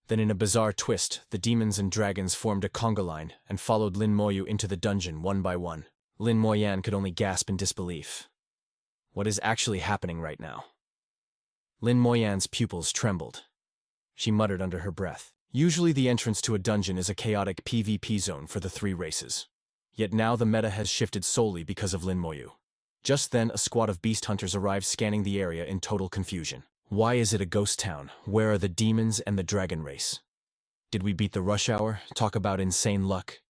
Then in a bizarre twist, the demons and dragons formed a conga line and followed Lin Moyu into the dungeon one by one. Lin Moyan could only gasp in disbelief. What is actually happening right now? Lin Moyan's pupils trembled. She muttered under her breath. Usually the entrance to a dungeon is a chaotic PvP zone for the three races. Yet now the meta has shifted solely because of Lin Moyu. Just then, a squad of beast hunters arrived, scanning the area in total confusion. Why is it a ghost town? Where are the demons and the dragon race? Did we beat the rush hour? Talk about insane luck.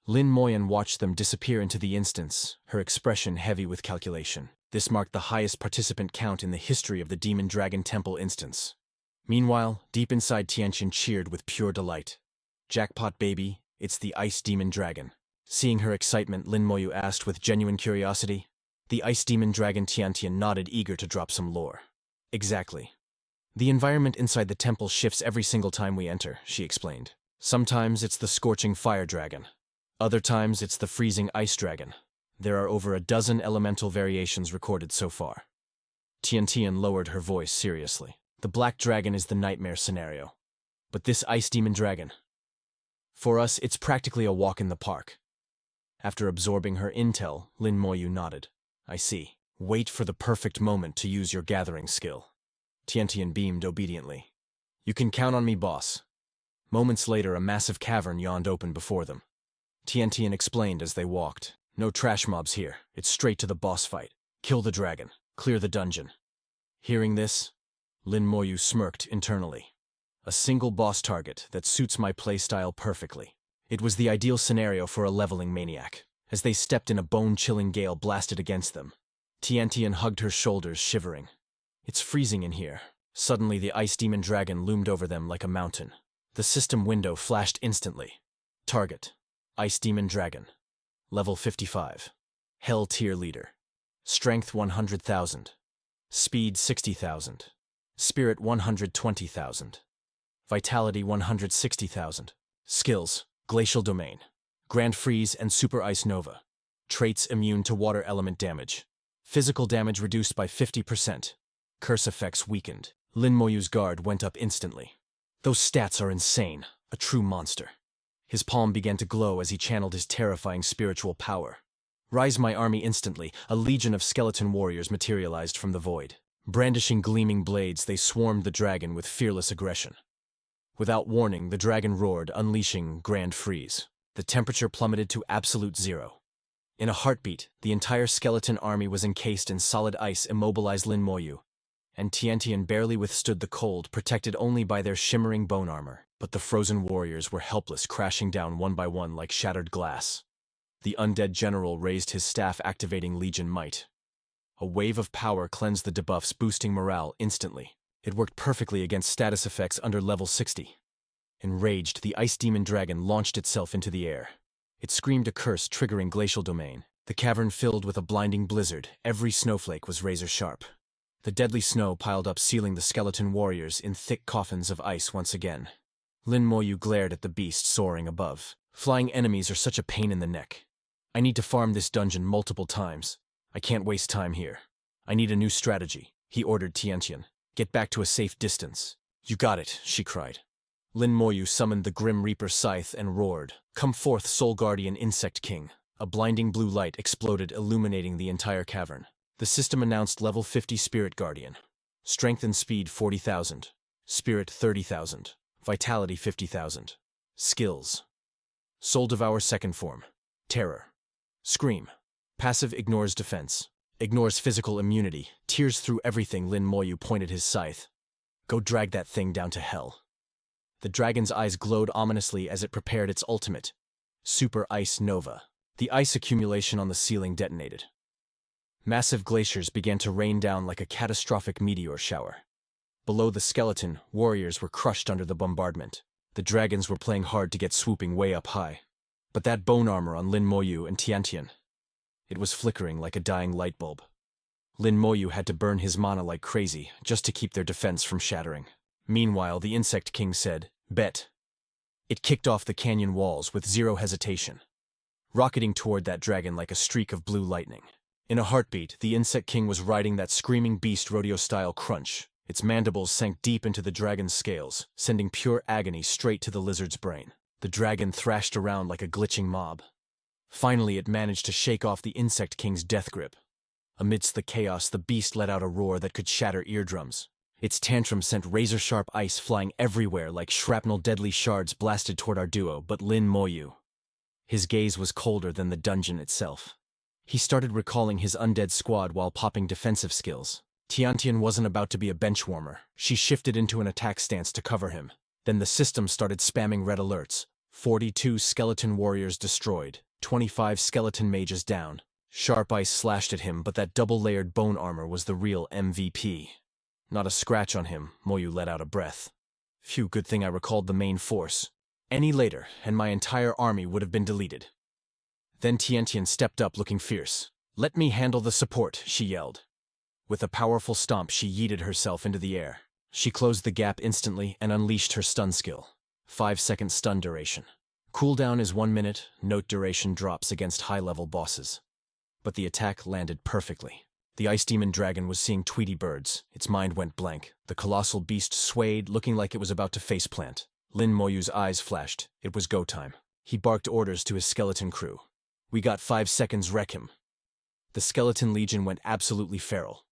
Lin Moyan watched them disappear into the instance, her expression heavy with calculation. This marked the highest participant count in the history of the Demon Dragon Temple instance. Meanwhile, deep inside, Tiantian cheered with pure delight. Jackpot, baby, it's the Ice Demon Dragon. Seeing her excitement, Lin Moyu asked with genuine curiosity. The Ice Demon Dragon. Tiantian nodded, eager to drop some lore. Exactly. The environment inside the temple shifts every single time we enter, she explained. Sometimes it's the scorching fire dragon. Other times it's the freezing ice dragon. There are over a dozen elemental variations recorded so far. Tiantian lowered her voice seriously. The black dragon is the nightmare scenario. But this ice demon dragon, for us, it's practically a walk in the park. After absorbing her intel, Lin Moyu nodded. I see. Wait for the perfect moment to use your gathering skill. Tiantian beamed obediently. You can count on me, boss. Moments later, a massive cavern yawned open before them. Tiantian explained as they walked. No trash mobs here. It's straight to the boss fight. Kill the dragon. Clear the dungeon. Hearing this, Lin Moyu smirked internally. A single boss target that suits my playstyle perfectly. It was the ideal scenario for a leveling maniac. As they stepped in, a bone-chilling gale blasted against them. Tiantian hugged her shoulders, shivering. It's freezing in here. Suddenly, the ice demon dragon loomed over them like a mountain. The system window flashed instantly. Target: Ice Demon Dragon. Level 55. Hell Tier Leader. Strength 100,000. Speed 60,000. Spirit 120,000. Vitality 160,000. Skills: Glacial Domain, Grand Freeze and Super Ice Nova. Traits: immune to water element damage. Physical damage reduced by 50%. Curse effects weakened. Lin Moyu's guard went up instantly. Those stats are insane. A true monster. His palm began to glow as he channeled his terrifying spiritual power. Rise my army instantly. A legion of skeleton warriors materialized from the void. Brandishing gleaming blades, they swarmed the dragon with fearless aggression. Without warning, the dragon roared, unleashing Grand Freeze. The temperature plummeted to absolute zero. In a heartbeat, the entire skeleton army was encased in solid ice, immobilized Lin Moyu, and Tiantian barely withstood the cold, protected only by their shimmering bone armor. But the frozen warriors were helpless, crashing down one by one like shattered glass. The undead general raised his staff, activating Legion Might. A wave of power cleansed the debuffs, boosting morale instantly. It worked perfectly against status effects under level 60. Enraged, the Ice Demon Dragon launched itself into the air. It screamed a curse, triggering Glacial Domain. The cavern filled with a blinding blizzard. Every snowflake was razor-sharp. The deadly snow piled up, sealing the skeleton warriors in thick coffins of ice once again. Lin Moyu glared at the beast soaring above. Flying enemies are such a pain in the neck. I need to farm this dungeon multiple times. I can't waste time here. I need a new strategy, he ordered Tiantian. Get back to a safe distance. You got it, she cried. Lin Moyu summoned the Grim Reaper Scythe and roared. Come forth, Soul Guardian Insect King. A blinding blue light exploded, illuminating the entire cavern. The system announced level 50 Spirit Guardian. Strength and speed 40,000. Spirit 30,000. Vitality 50,000. Skills: Soul Devour Second Form. Terror. Scream. Passive ignores defense. Ignores physical immunity. Tears through everything. Lin Moyu pointed his scythe. Go drag that thing down to hell. The dragon's eyes glowed ominously as it prepared its ultimate. Super Ice Nova. The ice accumulation on the ceiling detonated. Massive glaciers began to rain down like a catastrophic meteor shower. Below the skeleton, warriors were crushed under the bombardment. The dragons were playing hard to get swooping way up high. But that bone armor on Lin Moyu and Tiantian, it was flickering like a dying light bulb. Lin Moyu had to burn his mana like crazy just to keep their defense from shattering. Meanwhile, the Insect King said, "Bet." It kicked off the canyon walls with zero hesitation, rocketing toward that dragon like a streak of blue lightning. In a heartbeat, the Insect King was riding that screaming beast rodeo-style crunch. Its mandibles sank deep into the dragon's scales, sending pure agony straight to the lizard's brain. The dragon thrashed around like a glitching mob. Finally, it managed to shake off the Insect King's death grip. Amidst the chaos, the beast let out a roar that could shatter eardrums. Its tantrum sent razor-sharp ice flying everywhere like shrapnel deadly shards blasted toward our duo, but Lin Moyu, his gaze was colder than the dungeon itself. He started recalling his undead squad while popping defensive skills. Tiantian wasn't about to be a benchwarmer. She shifted into an attack stance to cover him. Then the system started spamming red alerts. 42 skeleton warriors destroyed, 25 skeleton mages down. Sharp ice slashed at him, but that double-layered bone armor was the real MVP. Not a scratch on him. Moyu let out a breath. Phew, good thing I recalled the main force. Any later, and my entire army would have been deleted. Then Tiantian stepped up looking fierce. "Let me handle the support," she yelled. With a powerful stomp, she yeeted herself into the air. She closed the gap instantly and unleashed her stun skill. 5-second stun duration. Cooldown is 1 minute, note duration drops against high-level bosses. But the attack landed perfectly. The Ice Demon Dragon was seeing Tweety birds. Its mind went blank. The colossal beast swayed, looking like it was about to faceplant. Lin Moyu's eyes flashed. It was go time. He barked orders to his skeleton crew. "We got 5 seconds, wreck him." The skeleton legion went absolutely feral.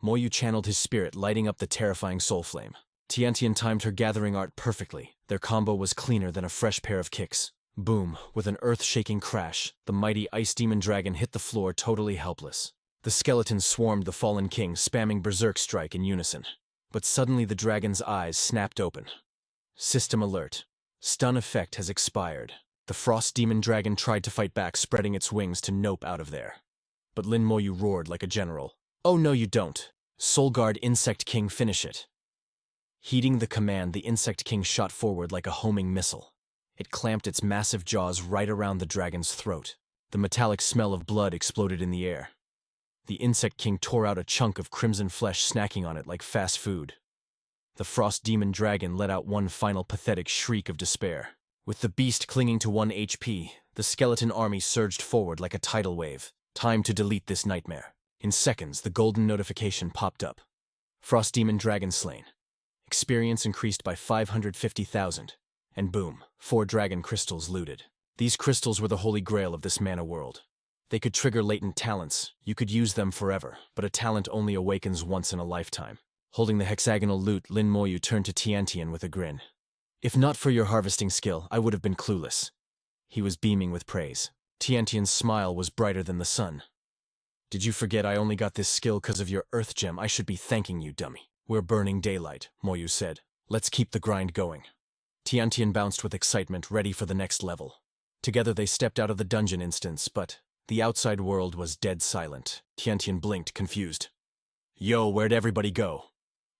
Moyu channeled his spirit, lighting up the terrifying soul flame. Tiantian timed her gathering art perfectly. Their combo was cleaner than a fresh pair of kicks. Boom! With an earth-shaking crash, the mighty Ice Demon Dragon hit the floor totally helpless. The skeletons swarmed the fallen king, spamming Berserk Strike in unison. But suddenly the dragon's eyes snapped open. System alert. Stun effect has expired. The Frost Demon Dragon tried to fight back, spreading its wings to nope out of there. But Lin Moyu roared like a general. "Oh no you don't. Soul Guard Insect King, finish it." Heeding the command, the Insect King shot forward like a homing missile. It clamped its massive jaws right around the dragon's throat. The metallic smell of blood exploded in the air. The Insect King tore out a chunk of crimson flesh, snacking on it like fast food. The Frost Demon Dragon let out one final pathetic shriek of despair. With the beast clinging to 1 HP, the skeleton army surged forward like a tidal wave. Time to delete this nightmare. In seconds, the golden notification popped up. Frost Demon Dragon slain. Experience increased by 550,000. And boom, 4 dragon crystals looted. These crystals were the holy grail of this mana world. They could trigger latent talents. You could use them forever, but a talent only awakens once in a lifetime. Holding the hexagonal loot, Lin Moyu turned to Tiantian with a grin. "If not for your harvesting skill, I would have been clueless." He was beaming with praise. Tiantian's smile was brighter than the sun. "Did you forget I only got this skill because of your earth gem? I should be thanking you, dummy." "We're burning daylight," Moyu said. "Let's keep the grind going." Tiantian bounced with excitement, ready for the next level. Together they stepped out of the dungeon instance, but the outside world was dead silent. Tiantian blinked, confused. "Yo, where'd everybody go?"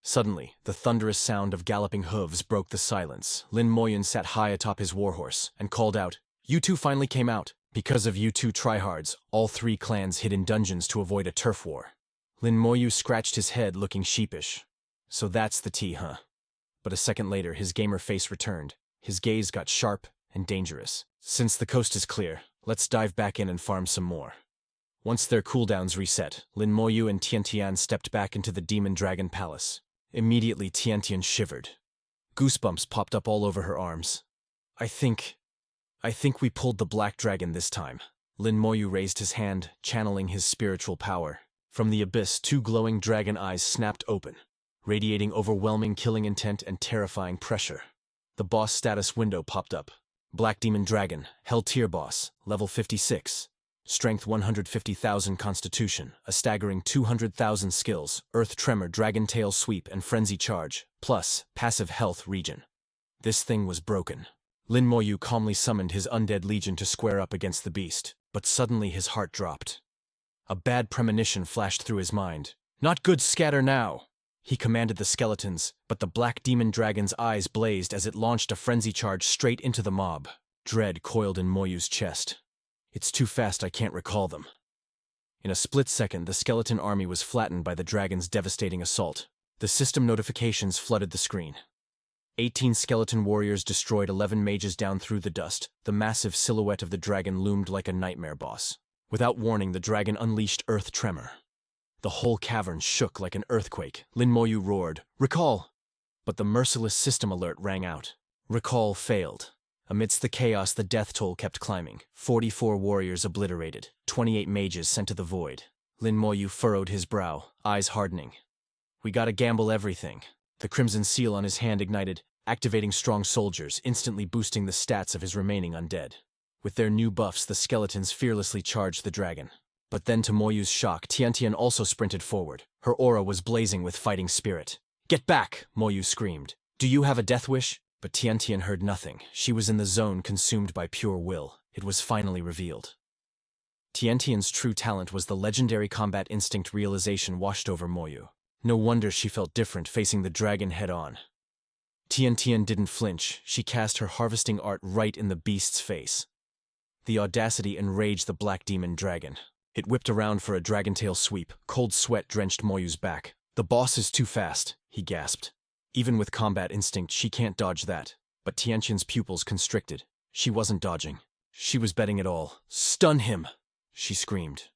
Suddenly, the thunderous sound of galloping hooves broke the silence. Lin Moyun sat high atop his warhorse and called out, "You two finally came out. Because of you two tryhards, all 3 clans hid in dungeons to avoid a turf war." Lin Moyu scratched his head, looking sheepish. "So that's the tea, huh?" But a second later, his gamer face returned. His gaze got sharp and dangerous. "Since the coast is clear, let's dive back in and farm some more." Once their cooldowns reset, Lin Moyu and Tiantian stepped back into the Demon Dragon Palace. Immediately, Tiantian shivered. Goosebumps popped up all over her arms. I think we pulled the Black Dragon this time." Lin Moyu raised his hand, channeling his spiritual power. From the abyss, 2 glowing dragon eyes snapped open, radiating overwhelming killing intent and terrifying pressure. The boss status window popped up. Black Demon Dragon, Hell Tier Boss, level 56. strength 150,000 constitution, a staggering 200,000 skills, earth tremor, dragon tail sweep, and frenzy charge, plus passive health regen. This thing was broken. Lin Moyu calmly summoned his undead legion to square up against the beast, but suddenly his heart dropped. A bad premonition flashed through his mind. Not good, scatter now! He commanded the skeletons, but the black demon dragon's eyes blazed as it launched a frenzy charge straight into the mob. Dread coiled in Moyu's chest. It's too fast, I can't recall them. In a split second, the skeleton army was flattened by the dragon's devastating assault. The system notifications flooded the screen. 18 skeleton warriors destroyed 11 mages down through the dust. The massive silhouette of the dragon loomed like a nightmare boss. Without warning, the dragon unleashed earth tremor. The whole cavern shook like an earthquake. Lin Moyu roared, "Recall!" But the merciless system alert rang out. Recall failed. Amidst the chaos, the death toll kept climbing. 44 warriors obliterated, 28 mages sent to the void. Lin Moyu furrowed his brow, eyes hardening. We gotta gamble everything. The crimson seal on his hand ignited, activating strong soldiers, instantly boosting the stats of his remaining undead. With their new buffs, the skeletons fearlessly charged the dragon. But then, to Moyu's shock, Tiantian also sprinted forward. Her aura was blazing with fighting spirit. "Get back!" Moyu screamed. "Do you have a death wish?" But Tiantian heard nothing. She was in the zone, consumed by pure will. It was finally revealed. Tiantian's true talent was the legendary combat instinct. Realization washed over Moyu. No wonder she felt different facing the dragon head-on. Tiantian didn't flinch. She cast her harvesting art right in the beast's face. The audacity enraged the black demon dragon. It whipped around for a dragon tail sweep. Cold sweat drenched Moyu's back. "The boss is too fast," he gasped. Even with combat instinct, she can't dodge that. But Tiantian's pupils constricted. She wasn't dodging. She was betting it all. "Stun him!" she screamed.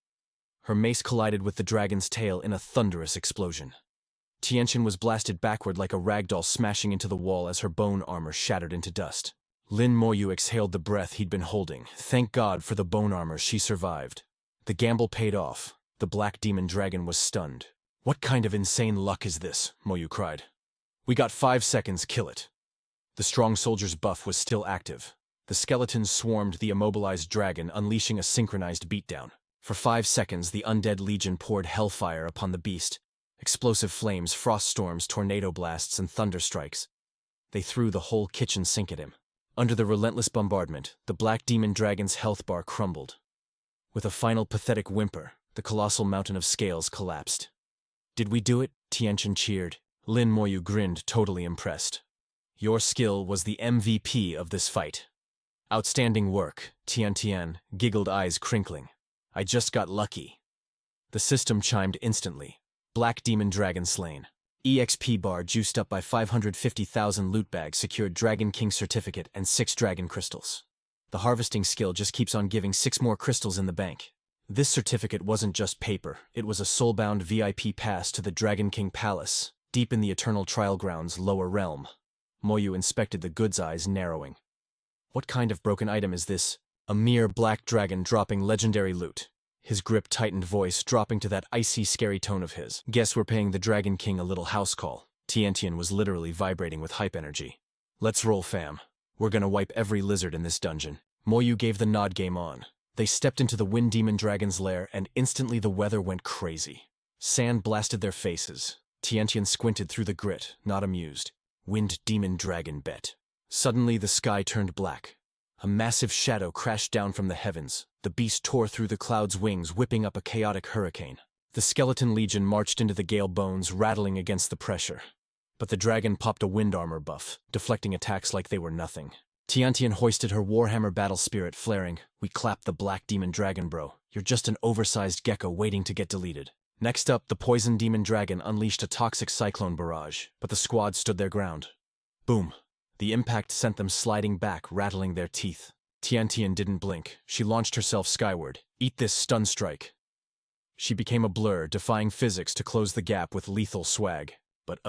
Her mace collided with the dragon's tail in a thunderous explosion. Tiantian was blasted backward like a ragdoll, smashing into the wall as her bone armor shattered into dust. Lin Moyu exhaled the breath he'd been holding. Thank God for the bone armor, she survived. The gamble paid off. The black demon dragon was stunned. "What kind of insane luck is this?" Moyu cried. "We got 5 seconds, kill it." The strong soldier's buff was still active. The skeletons swarmed the immobilized dragon, unleashing a synchronized beatdown. For 5 seconds, the undead legion poured hellfire upon the beast. Explosive flames, frost storms, tornado blasts, and thunder strikes. They threw the whole kitchen sink at him. Under the relentless bombardment, the black demon dragon's health bar crumbled. With a final pathetic whimper, the colossal mountain of scales collapsed. "Did we do it?" Tiantian cheered. Lin Moyu grinned, totally impressed. "Your skill was the MVP of this fight." "Outstanding work," Tiantian, giggled, eyes crinkling. "I just got lucky." The system chimed instantly. Black demon dragon slain. EXP bar juiced up by 550,000 loot bags secured Dragon King certificate and 6 dragon crystals. The harvesting skill just keeps on giving 6 more crystals in the bank. This certificate wasn't just paper, it was a soulbound VIP pass to the Dragon King Palace, deep in the Eternal Trial Grounds' lower realm. Moyu inspected the goods, eyes narrowing. What kind of broken item is this? A mere black dragon dropping legendary loot. His grip tightened, voice dropping to that icy, scary tone of his. "Guess we're paying the Dragon King a little house call." Tiantian was literally vibrating with hype energy. "Let's roll, fam. We're gonna wipe every lizard in this dungeon." Moyu gave the nod, game on. They stepped into the Wind Demon Dragon's lair, and instantly the weather went crazy. Sand blasted their faces. Tiantian squinted through the grit, not amused. Wind Demon Dragon bet. Suddenly the sky turned black. A massive shadow crashed down from the heavens. The beast tore through the cloud's wings, whipping up a chaotic hurricane. The skeleton legion marched into the gale, bones rattling against the pressure. But the dragon popped a wind armor buff, deflecting attacks like they were nothing. Tiantian hoisted her Warhammer battle spirit, flaring. "We clapped the black demon dragon, bro. You're just an oversized gecko waiting to get deleted." Next up, the poison demon dragon unleashed a toxic cyclone barrage, but the squad stood their ground. Boom. The impact sent them sliding back, rattling their teeth. Tiantian didn't blink. She launched herself skyward. "Eat this, stun strike." She became a blur, defying physics to close the gap with lethal swag. But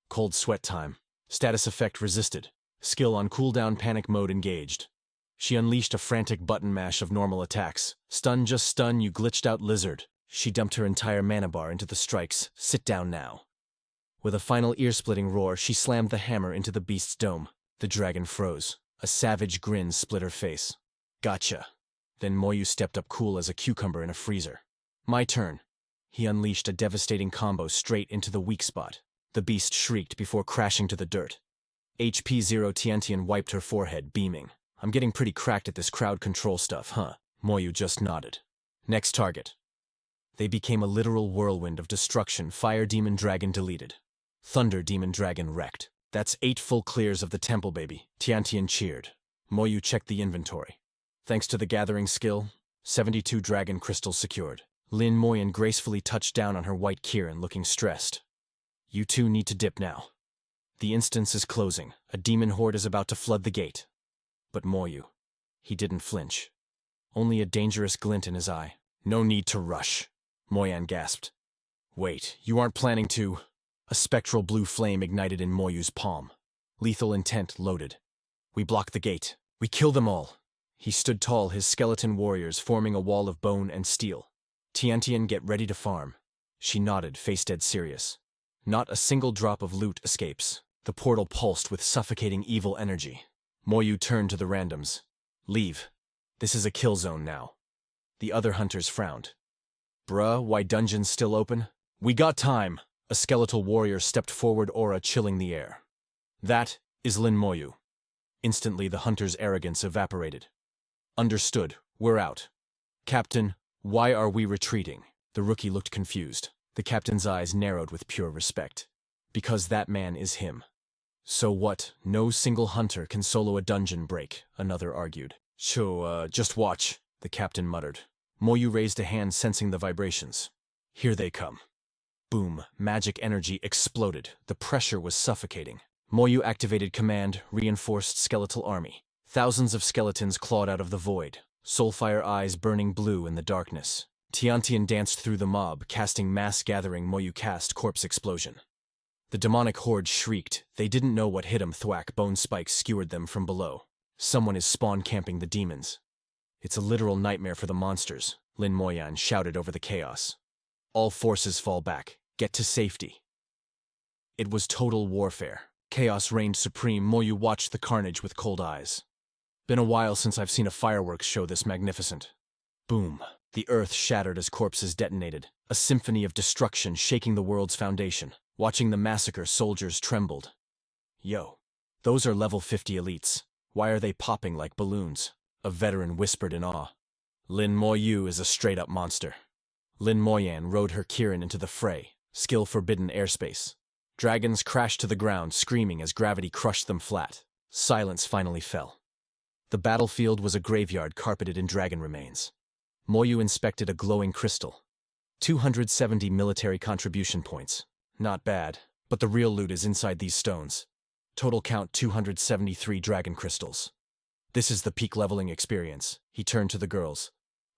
cold sweat time. Status effect resisted. Skill on cooldown, panic mode engaged. She unleashed a frantic button mash of normal attacks. "Stun, just stun, you glitched out lizard." She dumped her entire mana bar into the strikes. "Sit down now." With a final ear-splitting roar, she slammed the hammer into the beast's dome. The dragon froze. A savage grin split her face. "Gotcha." Then Moyu stepped up cool as a cucumber in a freezer. My turn. He unleashed a devastating combo straight into the weak spot. The beast shrieked before crashing to the dirt. HP 0 Tiantian wiped her forehead, beaming. I'm getting pretty cracked at this crowd control stuff, huh? Moyu just nodded. Next target. They became a literal whirlwind of destruction. Fire Demon Dragon deleted. Thunder Demon Dragon wrecked. That's 8 full clears of the temple, baby. Tiantian cheered. Moyu checked the inventory. Thanks to the gathering skill, 72 dragon crystals secured. Lin Moyan gracefully touched down on her white Kirin, looking stressed. You two need to dip now. The instance is closing. A demon horde is about to flood the gate. But Moyu, he didn't flinch. Only a dangerous glint in his eye. No need to rush, Moyan gasped. Wait, you aren't planning to… A spectral blue flame ignited in Moyu's palm. Lethal intent loaded. We block the gate. We kill them all. He stood tall, his skeleton warriors forming a wall of bone and steel. Tiantian, get ready to farm. She nodded, face dead serious. Not a single drop of loot escapes. The portal pulsed with suffocating evil energy. Moyu turned to the randoms. Leave. This is a kill zone now. The other hunters frowned. Bruh, why dungeons still open? We got time. A skeletal warrior stepped forward, aura chilling the air. That is Lin Moyu. Instantly the hunter's arrogance evaporated. Understood, we're out. Captain, why are we retreating? The rookie looked confused. The captain's eyes narrowed with pure respect. Because that man is him. So what? No single hunter can solo a dungeon break, another argued. Just watch, the captain muttered. Moyu raised a hand, sensing the vibrations. Here they come. Boom, magic energy exploded. The pressure was suffocating. Moyu activated command, reinforced skeletal army. Thousands of skeletons clawed out of the void, soulfire eyes burning blue in the darkness. Tiantian danced through the mob, casting mass gathering. Moyu cast corpse explosion. The demonic horde shrieked. They didn't know what hit 'em. Thwack, bone spikes skewered them from below. Someone is spawn camping the demons. It's a literal nightmare for the monsters, Lin Moyan shouted over the chaos. All forces fall back. Get to safety. It was total warfare. Chaos reigned supreme. Moyu watched the carnage with cold eyes. Been a while since I've seen a fireworks show this magnificent. Boom. The earth shattered as corpses detonated. A symphony of destruction shaking the world's foundation. Watching the massacre, soldiers trembled. Yo, those are level 50 elites. Why are they popping like balloons? A veteran whispered in awe. Lin Moyu is a straight-up monster. Lin Moyan rode her Kirin into the fray, skill forbidden airspace. Dragons crashed to the ground, screaming as gravity crushed them flat. Silence finally fell. The battlefield was a graveyard carpeted in dragon remains. Moyu inspected a glowing crystal. 270 military contribution points. Not bad, but the real loot is inside these stones. Total count 273 dragon crystals. This is the peak leveling experience. He turned to the girls.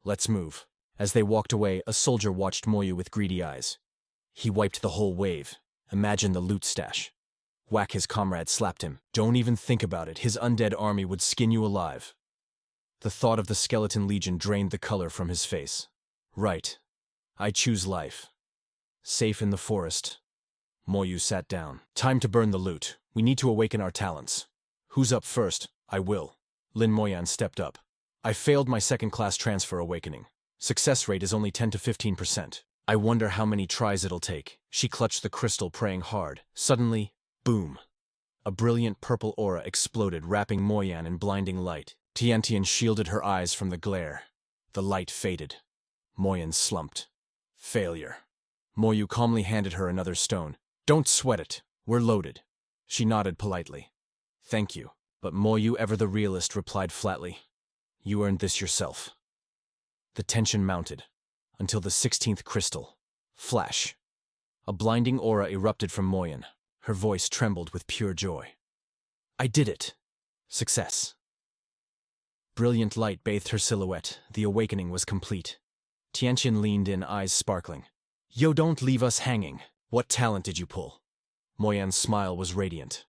Let's move. As they walked away, a soldier watched Moyu with greedy eyes. He wiped the whole wave. Imagine the loot stash. Whack, his comrade slapped him. Don't even think about it. His undead army would skin you alive. The thought of the skeleton legion drained the color from his face. Right. I choose life. Safe in the forest. Moyu sat down. Time to burn the loot. We need to awaken our talents. Who's up first? I will. Lin Moyan stepped up. I failed my second-class transfer awakening. Success rate is only 10 to 15%. I wonder how many tries it'll take. She clutched the crystal, praying hard. Suddenly, boom. A brilliant purple aura exploded, wrapping Moyan in blinding light. Tiantian shielded her eyes from the glare. The light faded. Moyan slumped. Failure. Moyu calmly handed her another stone. Don't sweat it. We're loaded. She nodded politely. Thank you. But Moyu, ever the realist, replied flatly. You earned this yourself. The tension mounted, until the 16th crystal. Flash. A blinding aura erupted from Moyan. Her voice trembled with pure joy. I did it. Success. Brilliant light bathed her silhouette. The awakening was complete. Tiantian leaned in, eyes sparkling. Yo, don't leave us hanging. What talent did you pull? Moyan's smile was radiant.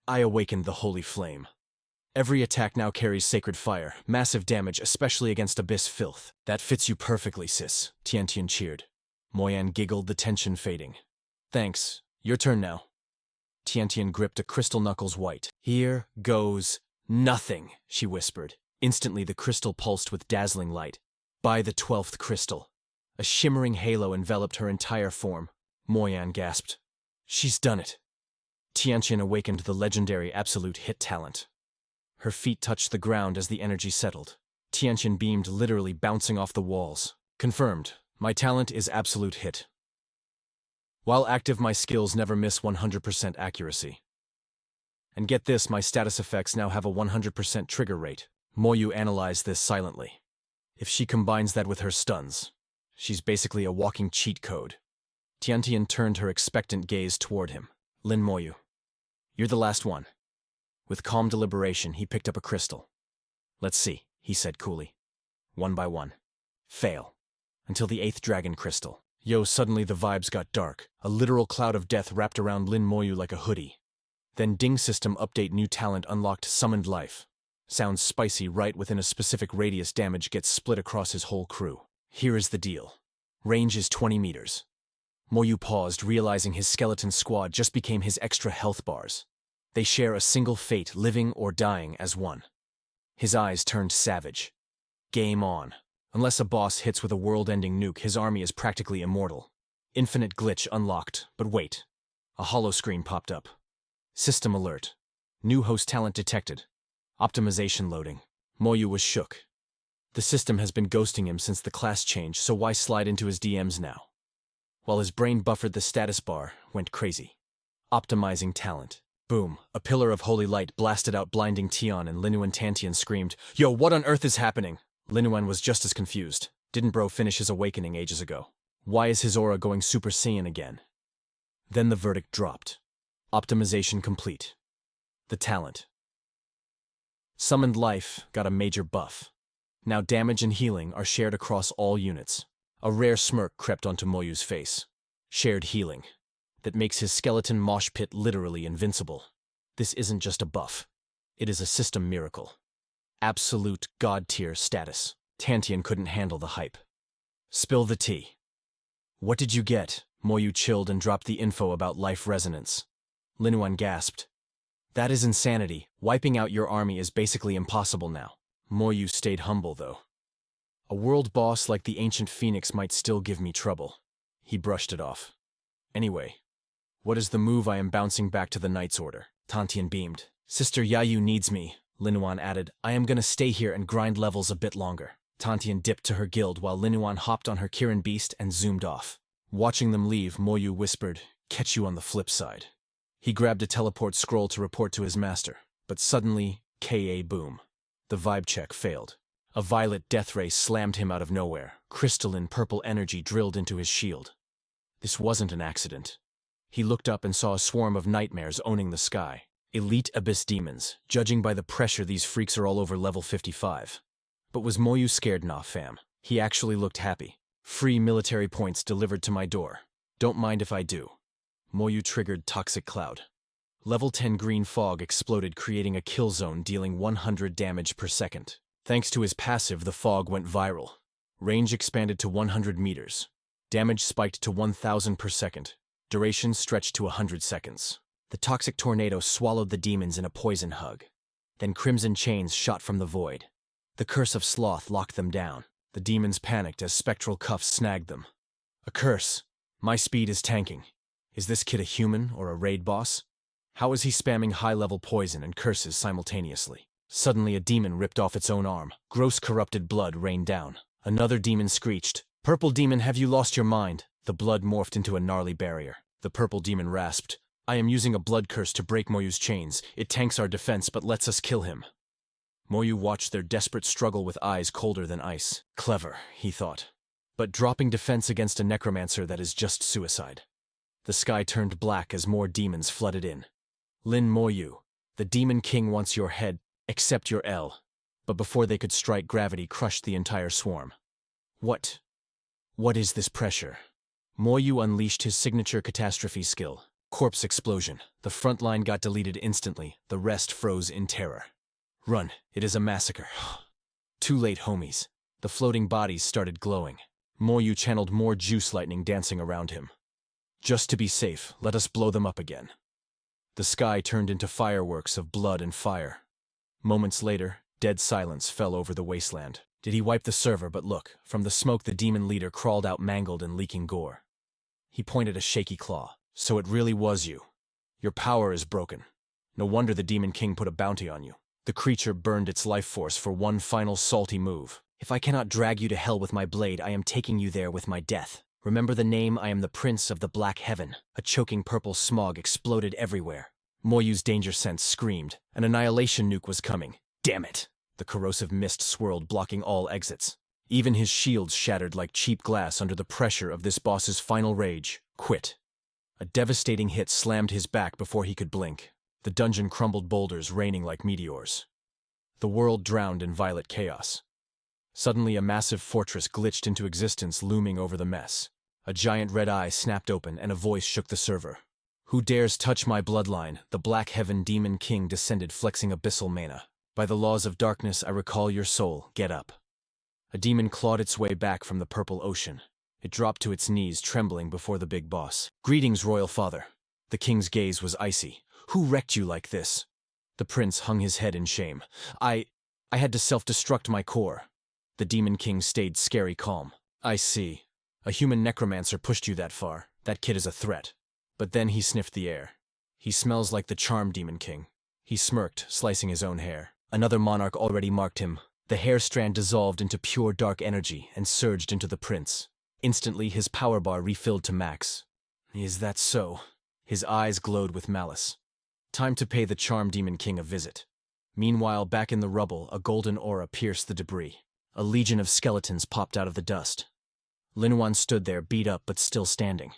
I awakened the holy flame. Every attack now carries sacred fire, massive damage, especially against abyss filth. That fits you perfectly, sis, Tiantian cheered. Moyan giggled, the tension fading. Thanks. Your turn now. Tiantian gripped a crystal knuckles white. Here goes nothing, she whispered. Instantly the crystal pulsed with dazzling light. By the 12th crystal. A shimmering halo enveloped her entire form. Moyan gasped. She's done it. Tianqian awakened the legendary absolute hit talent. Her feet touched the ground as the energy settled. Tianqian beamed, literally bouncing off the walls. Confirmed. My talent is absolute hit. While active, my skills never miss 100% accuracy. And get this, my status effects now have a 100% trigger rate. Moyu analyzed this silently. If she combines that with her stuns, she's basically a walking cheat code. Tianqian turned her expectant gaze toward him. Lin Moyu, you're the last one. With calm deliberation, he picked up a crystal. Let's see, he said coolly. One by one. Fail. Until the 8th dragon crystal. Suddenly the vibes got dark. A literal cloud of death wrapped around Lin Moyu like a hoodie. Then Ding system update, new talent unlocked, summoned life. Sounds spicy, right? Within a specific radius, damage gets split across his whole crew. Here is the deal. Range is 20 meters. Moyu paused, realizing his skeleton squad just became his extra health bars. They share a single fate, living or dying as one. His eyes turned savage. Game on. Unless a boss hits with a world-ending nuke, his army is practically immortal. Infinite glitch unlocked, but wait. A holo screen popped up. System alert. New host talent detected. Optimization loading. Moyu was shook. The system has been ghosting him since the class change, so why slide into his DMs now? While his brain buffered, the status bar went crazy. Optimizing talent. Boom. A pillar of holy light blasted out, blinding Tian, and Linuan. Tianqian screamed, "Yo, what on earth is happening?" Linuan was just as confused. Didn't bro finish his awakening ages ago? Why is his aura going Super Saiyan again? Then the verdict dropped. Optimization complete. The talent. Summoned life got a major buff. Now damage and healing are shared across all units. A rare smirk crept onto Moyu's face. Shared healing. That makes his skeleton mosh pit literally invincible. This isn't just a buff. It is a system miracle. Absolute god-tier status. Tianqian couldn't handle the hype. Spill the tea. What did you get? Moyu chilled and dropped the info about life resonance. Linuan gasped. That is insanity. Wiping out your army is basically impossible now. Moyu stayed humble, though. A world boss like the ancient phoenix might still give me trouble. He brushed it off. Anyway, what is the move? I am bouncing back to the Knight's Order. Tianqian beamed. Sister Yayu needs me. Linuan added, I am gonna stay here and grind levels a bit longer. Tianqian dipped to her guild while Linuan hopped on her Kirin beast and zoomed off. Watching them leave, Moyu whispered, catch you on the flip side. He grabbed a teleport scroll to report to his master, but suddenly, K.A. boom. The vibe check failed. A violet death ray slammed him out of nowhere. Crystalline purple energy drilled into his shield. This wasn't an accident. He looked up and saw a swarm of nightmares owning the sky. Elite abyss demons. Judging by the pressure, these freaks are all over level 55. But was Moyu scared? Nah, fam. He actually looked happy. Free military points delivered to my door. Don't mind if I do. Moyu triggered Toxic Cloud. Level 10 green fog exploded, creating a kill zone dealing 100 damage per second. Thanks to his passive, the fog went viral. Range expanded to 100 meters. Damage spiked to 1000 per second. Duration stretched to 100 seconds. The toxic tornado swallowed the demons in a poison hug. Then crimson chains shot from the void. The curse of sloth locked them down. The demons panicked as spectral cuffs snagged them. A curse. My speed is tanking. Is this kid a human or a raid boss? How is he spamming high-level poison and curses simultaneously? Suddenly a demon ripped off its own arm. Gross corrupted blood rained down. Another demon screeched, Purple demon, have you lost your mind? The blood morphed into a gnarly barrier. The purple demon rasped, I am using a blood curse to break Moyu's chains. It tanks our defense but lets us kill him. Moyu watched their desperate struggle with eyes colder than ice. Clever, he thought. But dropping defense against a necromancer, that is just suicide. The sky turned black as more demons flooded in. Lin Moyu, the Demon King wants your head, accept your L. But before they could strike, gravity crushed the entire swarm. What is this pressure? Moyu unleashed his signature catastrophe skill. Corpse explosion. The front line got deleted instantly. The rest froze in terror. Run, it is a massacre. Too late, homies. The floating bodies started glowing. Moyu channeled more juice lightning dancing around him. Just to be safe, let us blow them up again. The sky turned into fireworks of blood and fire. Moments later, Dead silence fell over the wasteland. Did he wipe the server? But look, from the smoke the demon leader crawled out mangled and leaking gore. He pointed a shaky claw. So it really was you. Your power is broken. No wonder the Demon King put a bounty on you. The creature burned its life force for one final salty move. If I cannot drag you to hell with my blade, I am taking you there with my death. Remember the name, I am the Prince of the Black Heaven. A choking purple smog exploded everywhere. Moyu's danger sense screamed. An annihilation nuke was coming. Damn it! The corrosive mist swirled, blocking all exits. Even his shields shattered like cheap glass under the pressure of this boss's final rage. Quit. A devastating hit slammed his back before he could blink. The dungeon crumbled, boulders raining like meteors. The world drowned in violet chaos. Suddenly a massive fortress glitched into existence, looming over the mess. A giant red eye snapped open and a voice shook the server. Who dares touch my bloodline? The Black Heaven Demon King descended, flexing abyssal mana. By the laws of darkness, I recall your soul. Get up. A demon clawed its way back from the purple ocean. It dropped to its knees, trembling before the big boss. Greetings, royal father. The king's gaze was icy. Who wrecked you like this? The prince hung his head in shame. I had to self-destruct my core. The demon king stayed scary calm. I see. A human necromancer pushed you that far. That kid is a threat. But then he sniffed the air. He smells like the charmed demon king. He smirked, slicing his own hair. Another monarch already marked him. The hair strand dissolved into pure dark energy and surged into the prince. Instantly, his power bar refilled to max. Is that so? His eyes glowed with malice. Time to pay the charmed demon king a visit. Meanwhile, back in the rubble, a golden aura pierced the debris. A legion of skeletons popped out of the dust. Lin Wan stood there, beat up but still standing.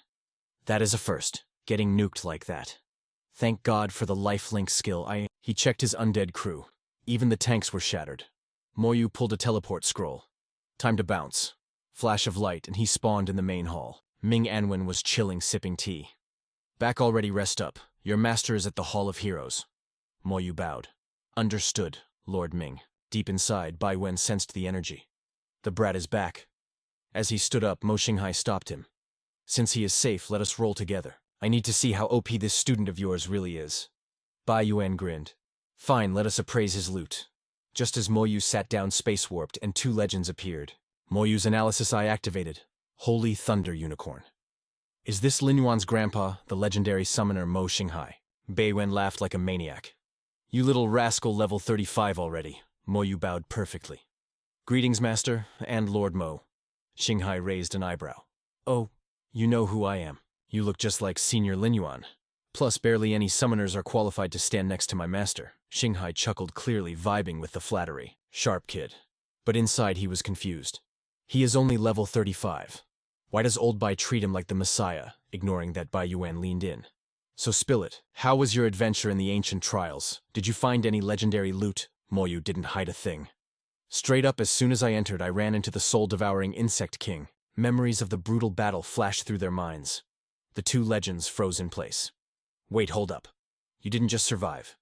That is a first, getting nuked like that. Thank God for the lifelink skill. He checked his undead crew. Even the tanks were shattered. Moyu pulled a teleport scroll. Time to bounce. Flash of light, and he spawned in the main hall. Ming Anwen was chilling, sipping tea. Back already, rest up. Your master is at the Hall of Heroes. Moyu bowed. Understood, Lord Ming. Deep inside, Bai Wen sensed the energy. The brat is back. As he stood up, Mo Xinghai stopped him. Since he is safe, let us roll together. I need to see how OP this student of yours really is. Bai Yuan grinned. Fine, let us appraise his loot. Just as Moyu sat down, space warped, and two legends appeared. Moyu's analysis eye activated. Holy Thunder Unicorn. Is this Lin Yuan's grandpa, the legendary summoner Mo Xinghai? Bai Wen laughed like a maniac. You little rascal, level 35 already. Moyu bowed perfectly. Greetings, master, and Lord Mo. Xinghai raised an eyebrow. Oh, you know who I am. You look just like Senior Lin Yuan. Plus, barely any summoners are qualified to stand next to my master. Xinghai chuckled, clearly vibing with the flattery. Sharp kid. But inside he was confused. He is only level 35. Why does old Bai treat him like the Messiah, ignoring that Bai Yuan leaned in? So spill it. How was your adventure in the ancient trials? Did you find any legendary loot? Moyu didn't hide a thing. Straight up, as soon as I entered, I ran into the soul-devouring insect king. Memories of the brutal battle flashed through their minds. The two legends froze in place. Wait, hold up. You didn't just survive.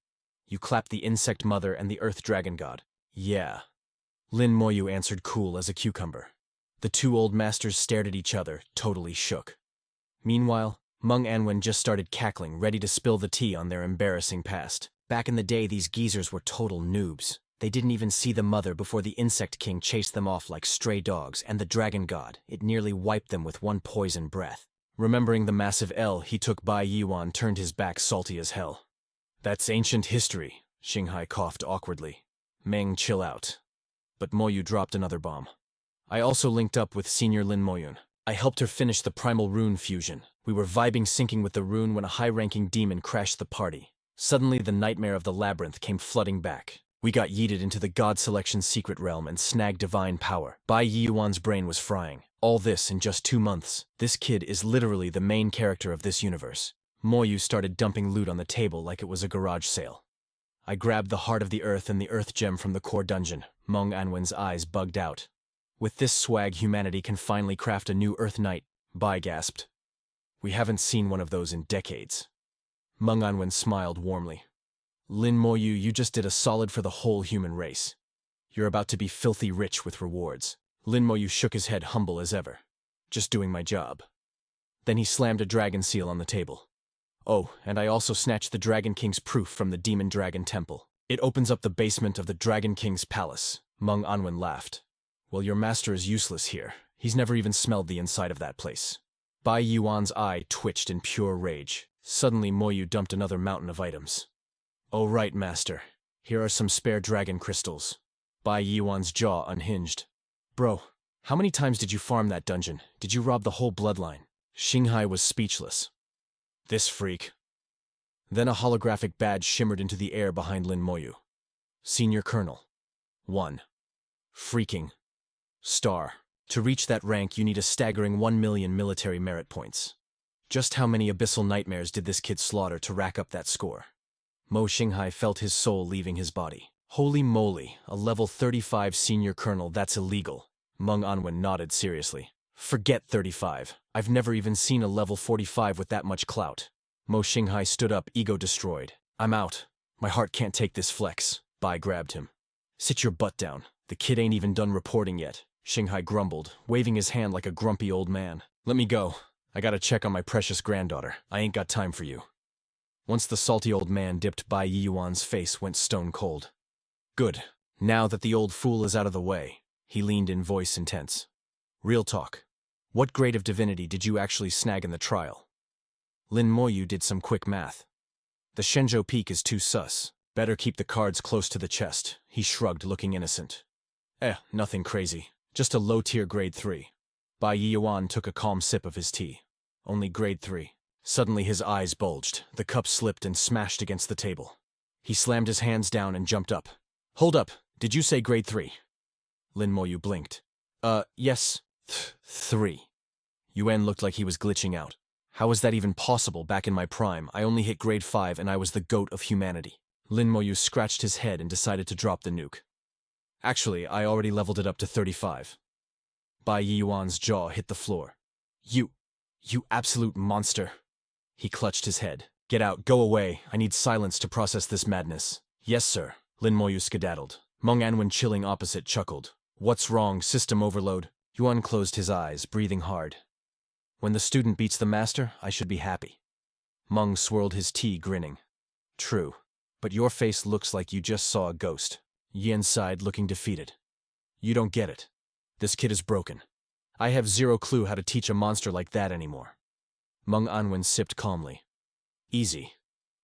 You clapped the insect mother and the earth dragon god. Yeah. Lin Moyu answered, cool as a cucumber. The two old masters stared at each other, totally shook. Meanwhile, Meng Anwen just started cackling, ready to spill the tea on their embarrassing past. Back in the day, these geezers were total noobs. They didn't even see the mother before the insect king chased them off like stray dogs, and the dragon god, it nearly wiped them with one poison breath. Remembering the massive L he took, Bai Yuan turned his back, salty as hell. That's ancient history, Xinghai coughed awkwardly. Meng, chill out. But Moyu dropped another bomb. I also linked up with Senior Lin Moyun. I helped her finish the primal rune fusion. We were vibing, syncing with the rune when a high-ranking demon crashed the party. Suddenly, the nightmare of the labyrinth came flooding back. We got yeeted into the God Selection secret realm and snagged divine power. Bai Yuan's brain was frying. All this in just 2 months. This kid is literally the main character of this universe. Moyu started dumping loot on the table like it was a garage sale. I grabbed the heart of the earth and the earth gem from the core dungeon. Meng Anwen's eyes bugged out. With this swag, humanity can finally craft a new Earth Knight, Bai gasped. We haven't seen one of those in decades. Meng Anwen smiled warmly. Lin Moyu, you just did a solid for the whole human race. You're about to be filthy rich with rewards. Lin Moyu shook his head, humble as ever. Just doing my job. Then he slammed a dragon seal on the table. Oh, and I also snatched the Dragon King's proof from the Demon Dragon Temple. It opens up the basement of the Dragon King's palace. Meng Anwen laughed. Well, your master is useless here. He's never even smelled the inside of that place. Bai Yuan's eye twitched in pure rage. Suddenly Moyu dumped another mountain of items. Oh right, master. Here are some spare dragon crystals. Bai Yuan's jaw unhinged. Bro, how many times did you farm that dungeon? Did you rob the whole bloodline? Xinghai was speechless. This freak. Then a holographic badge shimmered into the air behind Lin Moyu. Senior Colonel. 1. Freaking. Star. To reach that rank, you need a staggering 1 million military merit points. Just how many abyssal nightmares did this kid slaughter to rack up that score? Mo Xinghai felt his soul leaving his body. Holy moly, a level 35 senior colonel, that's illegal. Meng Anwen nodded seriously. Forget 35. I've never even seen a level 45 with that much clout. Mo Xinghai stood up, ego destroyed. I'm out. My heart can't take this flex. Bai grabbed him. Sit your butt down. The kid ain't even done reporting yet. Xinghai grumbled, waving his hand like a grumpy old man. Let me go. I gotta check on my precious granddaughter. I ain't got time for you. Once the salty old man dipped, Bai Yuan's face went stone cold. Good. Now that the old fool is out of the way, he leaned in, voice intense. Real talk. What grade of divinity did you actually snag in the trial? Lin Moyu did some quick math. The Shenzhou peak is too sus. Better keep the cards close to the chest. He shrugged, looking innocent. Nothing crazy. Just a low-tier grade 3. Bai Yuan took a calm sip of his tea. Only grade 3. Suddenly his eyes bulged. The cup slipped and smashed against the table. He slammed his hands down and jumped up. Hold up, did you say grade 3? Lin Moyu blinked. Yes. 3. Yuan looked like he was glitching out. How is that even possible? Back in my prime, I only hit grade 5 and I was the goat of humanity. Lin Moyu scratched his head and decided to drop the nuke. Actually, I already leveled it up to 35. Bai Yuan's jaw hit the floor. You absolute monster. He clutched his head. Get out, go away. I need silence to process this madness. Yes, sir. Lin Moyu skedaddled. Meng Anwen, chilling opposite, chuckled. What's wrong, system overload? Yuan closed his eyes, breathing hard. When the student beats the master, I should be happy. Meng swirled his tea, grinning. True. But your face looks like you just saw a ghost. Yin sighed, looking defeated. You don't get it. This kid is broken. I have zero clue how to teach a monster like that anymore. Meng Anwen sipped calmly. Easy.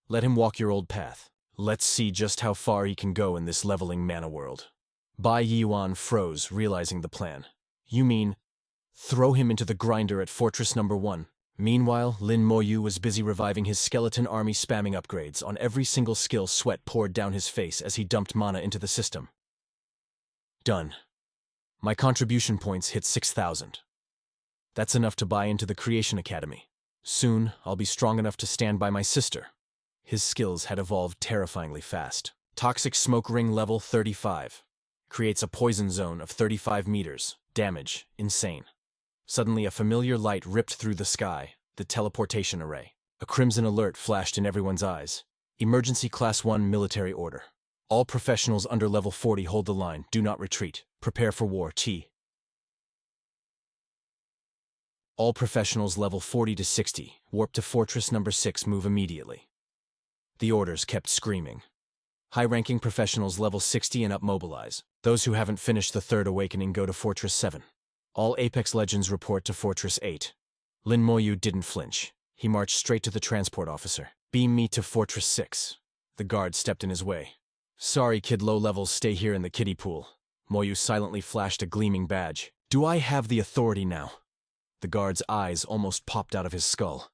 Let him walk your old path. Let's see just how far he can go in this leveling mana world. Bai Yuan froze, realizing the plan. You mean, throw him into the grinder at Fortress No. 1. Meanwhile, Lin Moyu was busy reviving his skeleton army, spamming upgrades. On every single skill, sweat poured down his face as he dumped mana into the system. Done. My contribution points hit 6,000. That's enough to buy into the Creation Academy. Soon, I'll be strong enough to stand by my sister. His skills had evolved terrifyingly fast. Toxic Smoke Ring level 35. Creates a poison zone of 35 meters. Damage, insane. Suddenly a familiar light ripped through the sky, the teleportation array. A crimson alert flashed in everyone's eyes. Emergency Class 1 military order. All professionals under level 40 hold the line, do not retreat. Prepare for war, T. All professionals level 40 to 60, warp to Fortress No. 6, move immediately. The orders kept screaming. High-ranking professionals level 60 and up mobilize. Those who haven't finished the Third Awakening go to Fortress 7. All Apex Legends report to Fortress 8. Lin Moyu didn't flinch. He marched straight to the transport officer. Beam me to Fortress 6. The guard stepped in his way. Sorry, kid, low levels stay here in the kiddie pool. Moyu silently flashed a gleaming badge. Do I have the authority now? The guard's eyes almost popped out of his skull.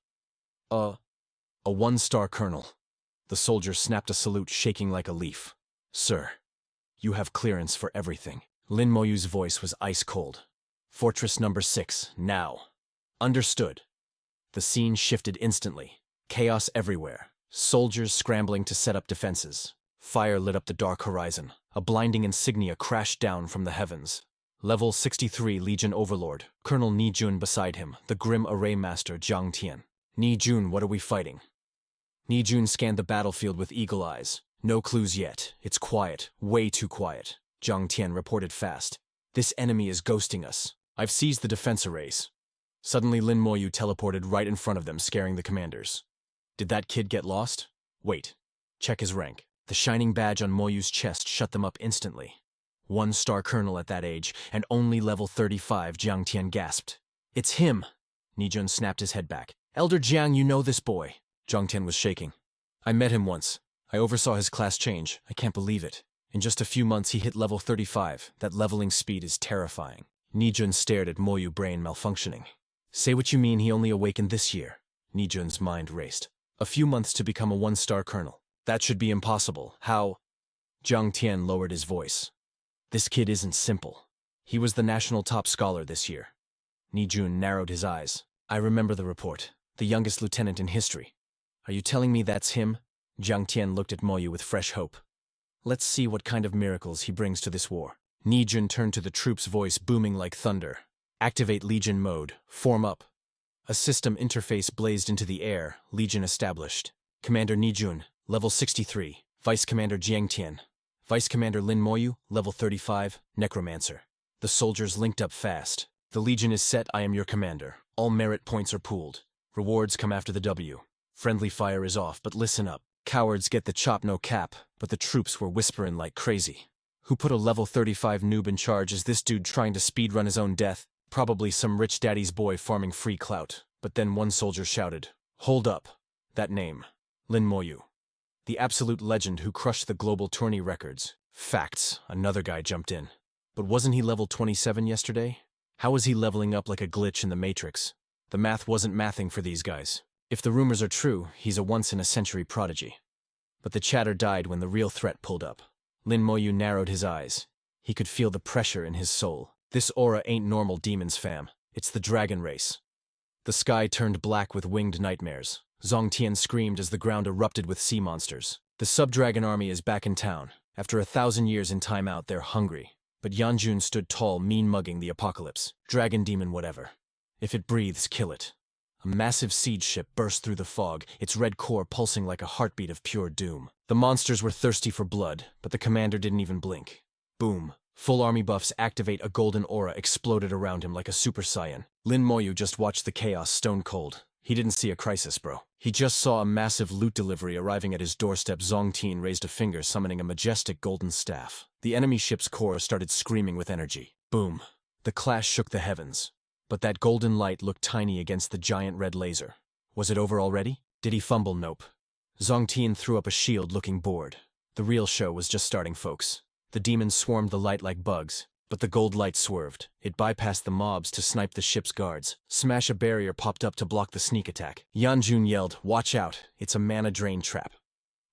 A 1-star colonel. The soldier snapped a salute, shaking like a leaf. Sir, you have clearance for everything. Lin Moyu's voice was ice cold. Fortress No. 6, now. Understood. The scene shifted instantly. Chaos everywhere. Soldiers scrambling to set up defenses. Fire lit up the dark horizon. A blinding insignia crashed down from the heavens. Level 63 Legion Overlord, Colonel Ni Jun beside him, the grim array master Jiang Tian. Ni Jun, what are we fighting? Ni Jun scanned the battlefield with eagle eyes. No clues yet. It's quiet. Way too quiet. Jiang Tian reported fast. This enemy is ghosting us. I've seized the defense arrays. Suddenly Lin Moyu teleported right in front of them, scaring the commanders. Did that kid get lost? Wait. Check his rank. The shining badge on Moyu's chest shut them up instantly. 1-star colonel at that age, and only level 35, Jiang Tian gasped. It's him! Nijun snapped his head back. Elder Jiang, you know this boy. Jiang Tian was shaking. I met him once. I oversaw his class change. I can't believe it. In just a few months he hit level 35. That leveling speed is terrifying. Nijun stared at Moyu, brain malfunctioning. Say what you mean he only awakened this year. Nijun's mind raced. A few months to become a 1-star colonel. That should be impossible. How? Jiang Tian lowered his voice. This kid isn't simple. He was the national top scholar this year. Nijun narrowed his eyes. I remember the report. The youngest lieutenant in history. Are you telling me that's him? Jiang Tian looked at Moyu with fresh hope. Let's see what kind of miracles he brings to this war. Nijun turned to the troops' voice booming like thunder. Activate Legion mode. Form up. A system interface blazed into the air. Legion established. Commander Nijun, level 63. Vice Commander Jiang Tian. Vice Commander Lin Moyu, level 35, Necromancer. The soldiers linked up fast. The Legion is set, I am your commander. All merit points are pooled. Rewards come after the W. Friendly fire is off, but listen up. Cowards get the chop no cap, but the troops were whispering like crazy. Who put a level 35 noob in charge? Is this dude trying to speedrun his own death? Probably some rich daddy's boy farming free clout. But then one soldier shouted, Hold up. That name. Lin Moyu. The absolute legend who crushed the global tourney records. Facts, another guy jumped in. But wasn't he level 27 yesterday? How was he leveling up like a glitch in the Matrix? The math wasn't mathing for these guys. If the rumors are true, he's a once-in-a-century prodigy. But the chatter died when the real threat pulled up. Lin Moyu narrowed his eyes. He could feel the pressure in his soul. This aura ain't normal demons, fam. It's the dragon race. The sky turned black with winged nightmares. Zhong Tian screamed as the ground erupted with sea monsters. The sub-dragon army is back in town. After 1,000 years in timeout, they're hungry. But Yanjun stood tall, mean-mugging the apocalypse. Dragon demon whatever. If it breathes, kill it. A massive siege ship burst through the fog, its red core pulsing like a heartbeat of pure doom. The monsters were thirsty for blood, but the commander didn't even blink. Boom. Full army buffs activate. A golden aura exploded around him like a super saiyan. Lin Moyu just watched the chaos stone cold. He didn't see a crisis, bro. He just saw a massive loot delivery arriving at his doorstep. Zhong Tian raised a finger, summoning a majestic golden staff. The enemy ship's core started screaming with energy. Boom. The clash shook the heavens. But that golden light looked tiny against the giant red laser. Was it over already? Did he fumble? Nope. Zhong Tian threw up a shield, looking bored. The real show was just starting, folks. The demons swarmed the light like bugs, but the gold light swerved. It bypassed the mobs to snipe the ship's guards. Smash a barrier popped up to block the sneak attack. Yanjun yelled, Watch out, it's a mana drain trap.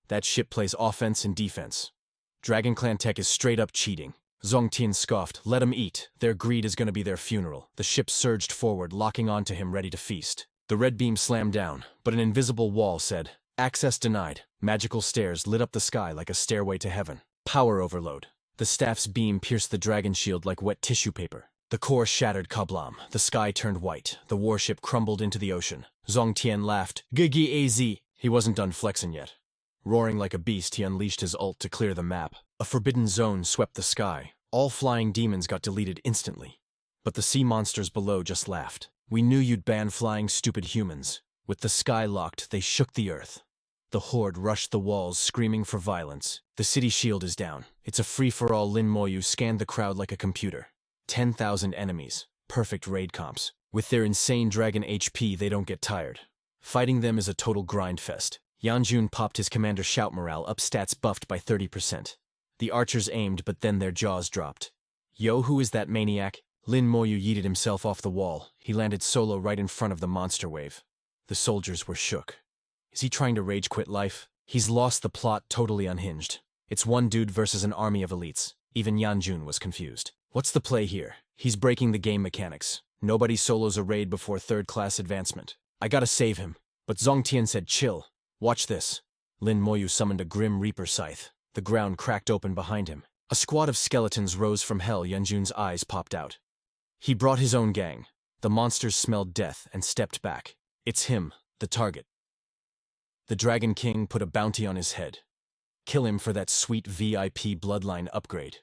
That ship plays offense and defense. Dragon Clan tech is straight up cheating. Zhong Tian scoffed, Let 'em eat. Their greed is gonna be their funeral. The ship surged forward, locking onto him, ready to feast. The red beam slammed down, but an invisible wall said, Access denied. Magical stairs lit up the sky like a stairway to heaven. Power overload. The staff's beam pierced the dragon shield like wet tissue paper. The core shattered kablam. The sky turned white. The warship crumbled into the ocean. Zhong Tian laughed. Gigi az. He wasn't done flexing yet. Roaring like a beast, he unleashed his ult to clear the map. A forbidden zone swept the sky. All flying demons got deleted instantly. But the sea monsters below just laughed. We knew you'd ban flying, stupid humans. With the sky locked, they shook the earth. The horde rushed the walls, screaming for violence. The city shield is down. It's a free-for-all. Lin Moyu scanned the crowd like a computer. 10,000 enemies. Perfect raid comps. With their insane dragon HP, they don't get tired. Fighting them is a total grind fest. Yanjun popped his commander shout morale up, stats buffed by 30%. The archers aimed, but then their jaws dropped. Yo, who is that maniac? Lin Moyu yeeted himself off the wall. He landed solo right in front of the monster wave. The soldiers were shook. Is he trying to rage quit life? He's lost the plot, totally unhinged. It's one dude versus an army of elites. Even Yanjun was confused. What's the play here? He's breaking the game mechanics. Nobody solos a raid before third-class advancement. I gotta save him. But Zhong Tian said, Chill. Watch this. Lin Moyu summoned a grim reaper scythe. The ground cracked open behind him. A squad of skeletons rose from hell. Yanjun's eyes popped out. He brought his own gang. The monsters smelled death and stepped back. It's him, the target. The Dragon King put a bounty on his head. Kill him for that sweet VIP bloodline upgrade.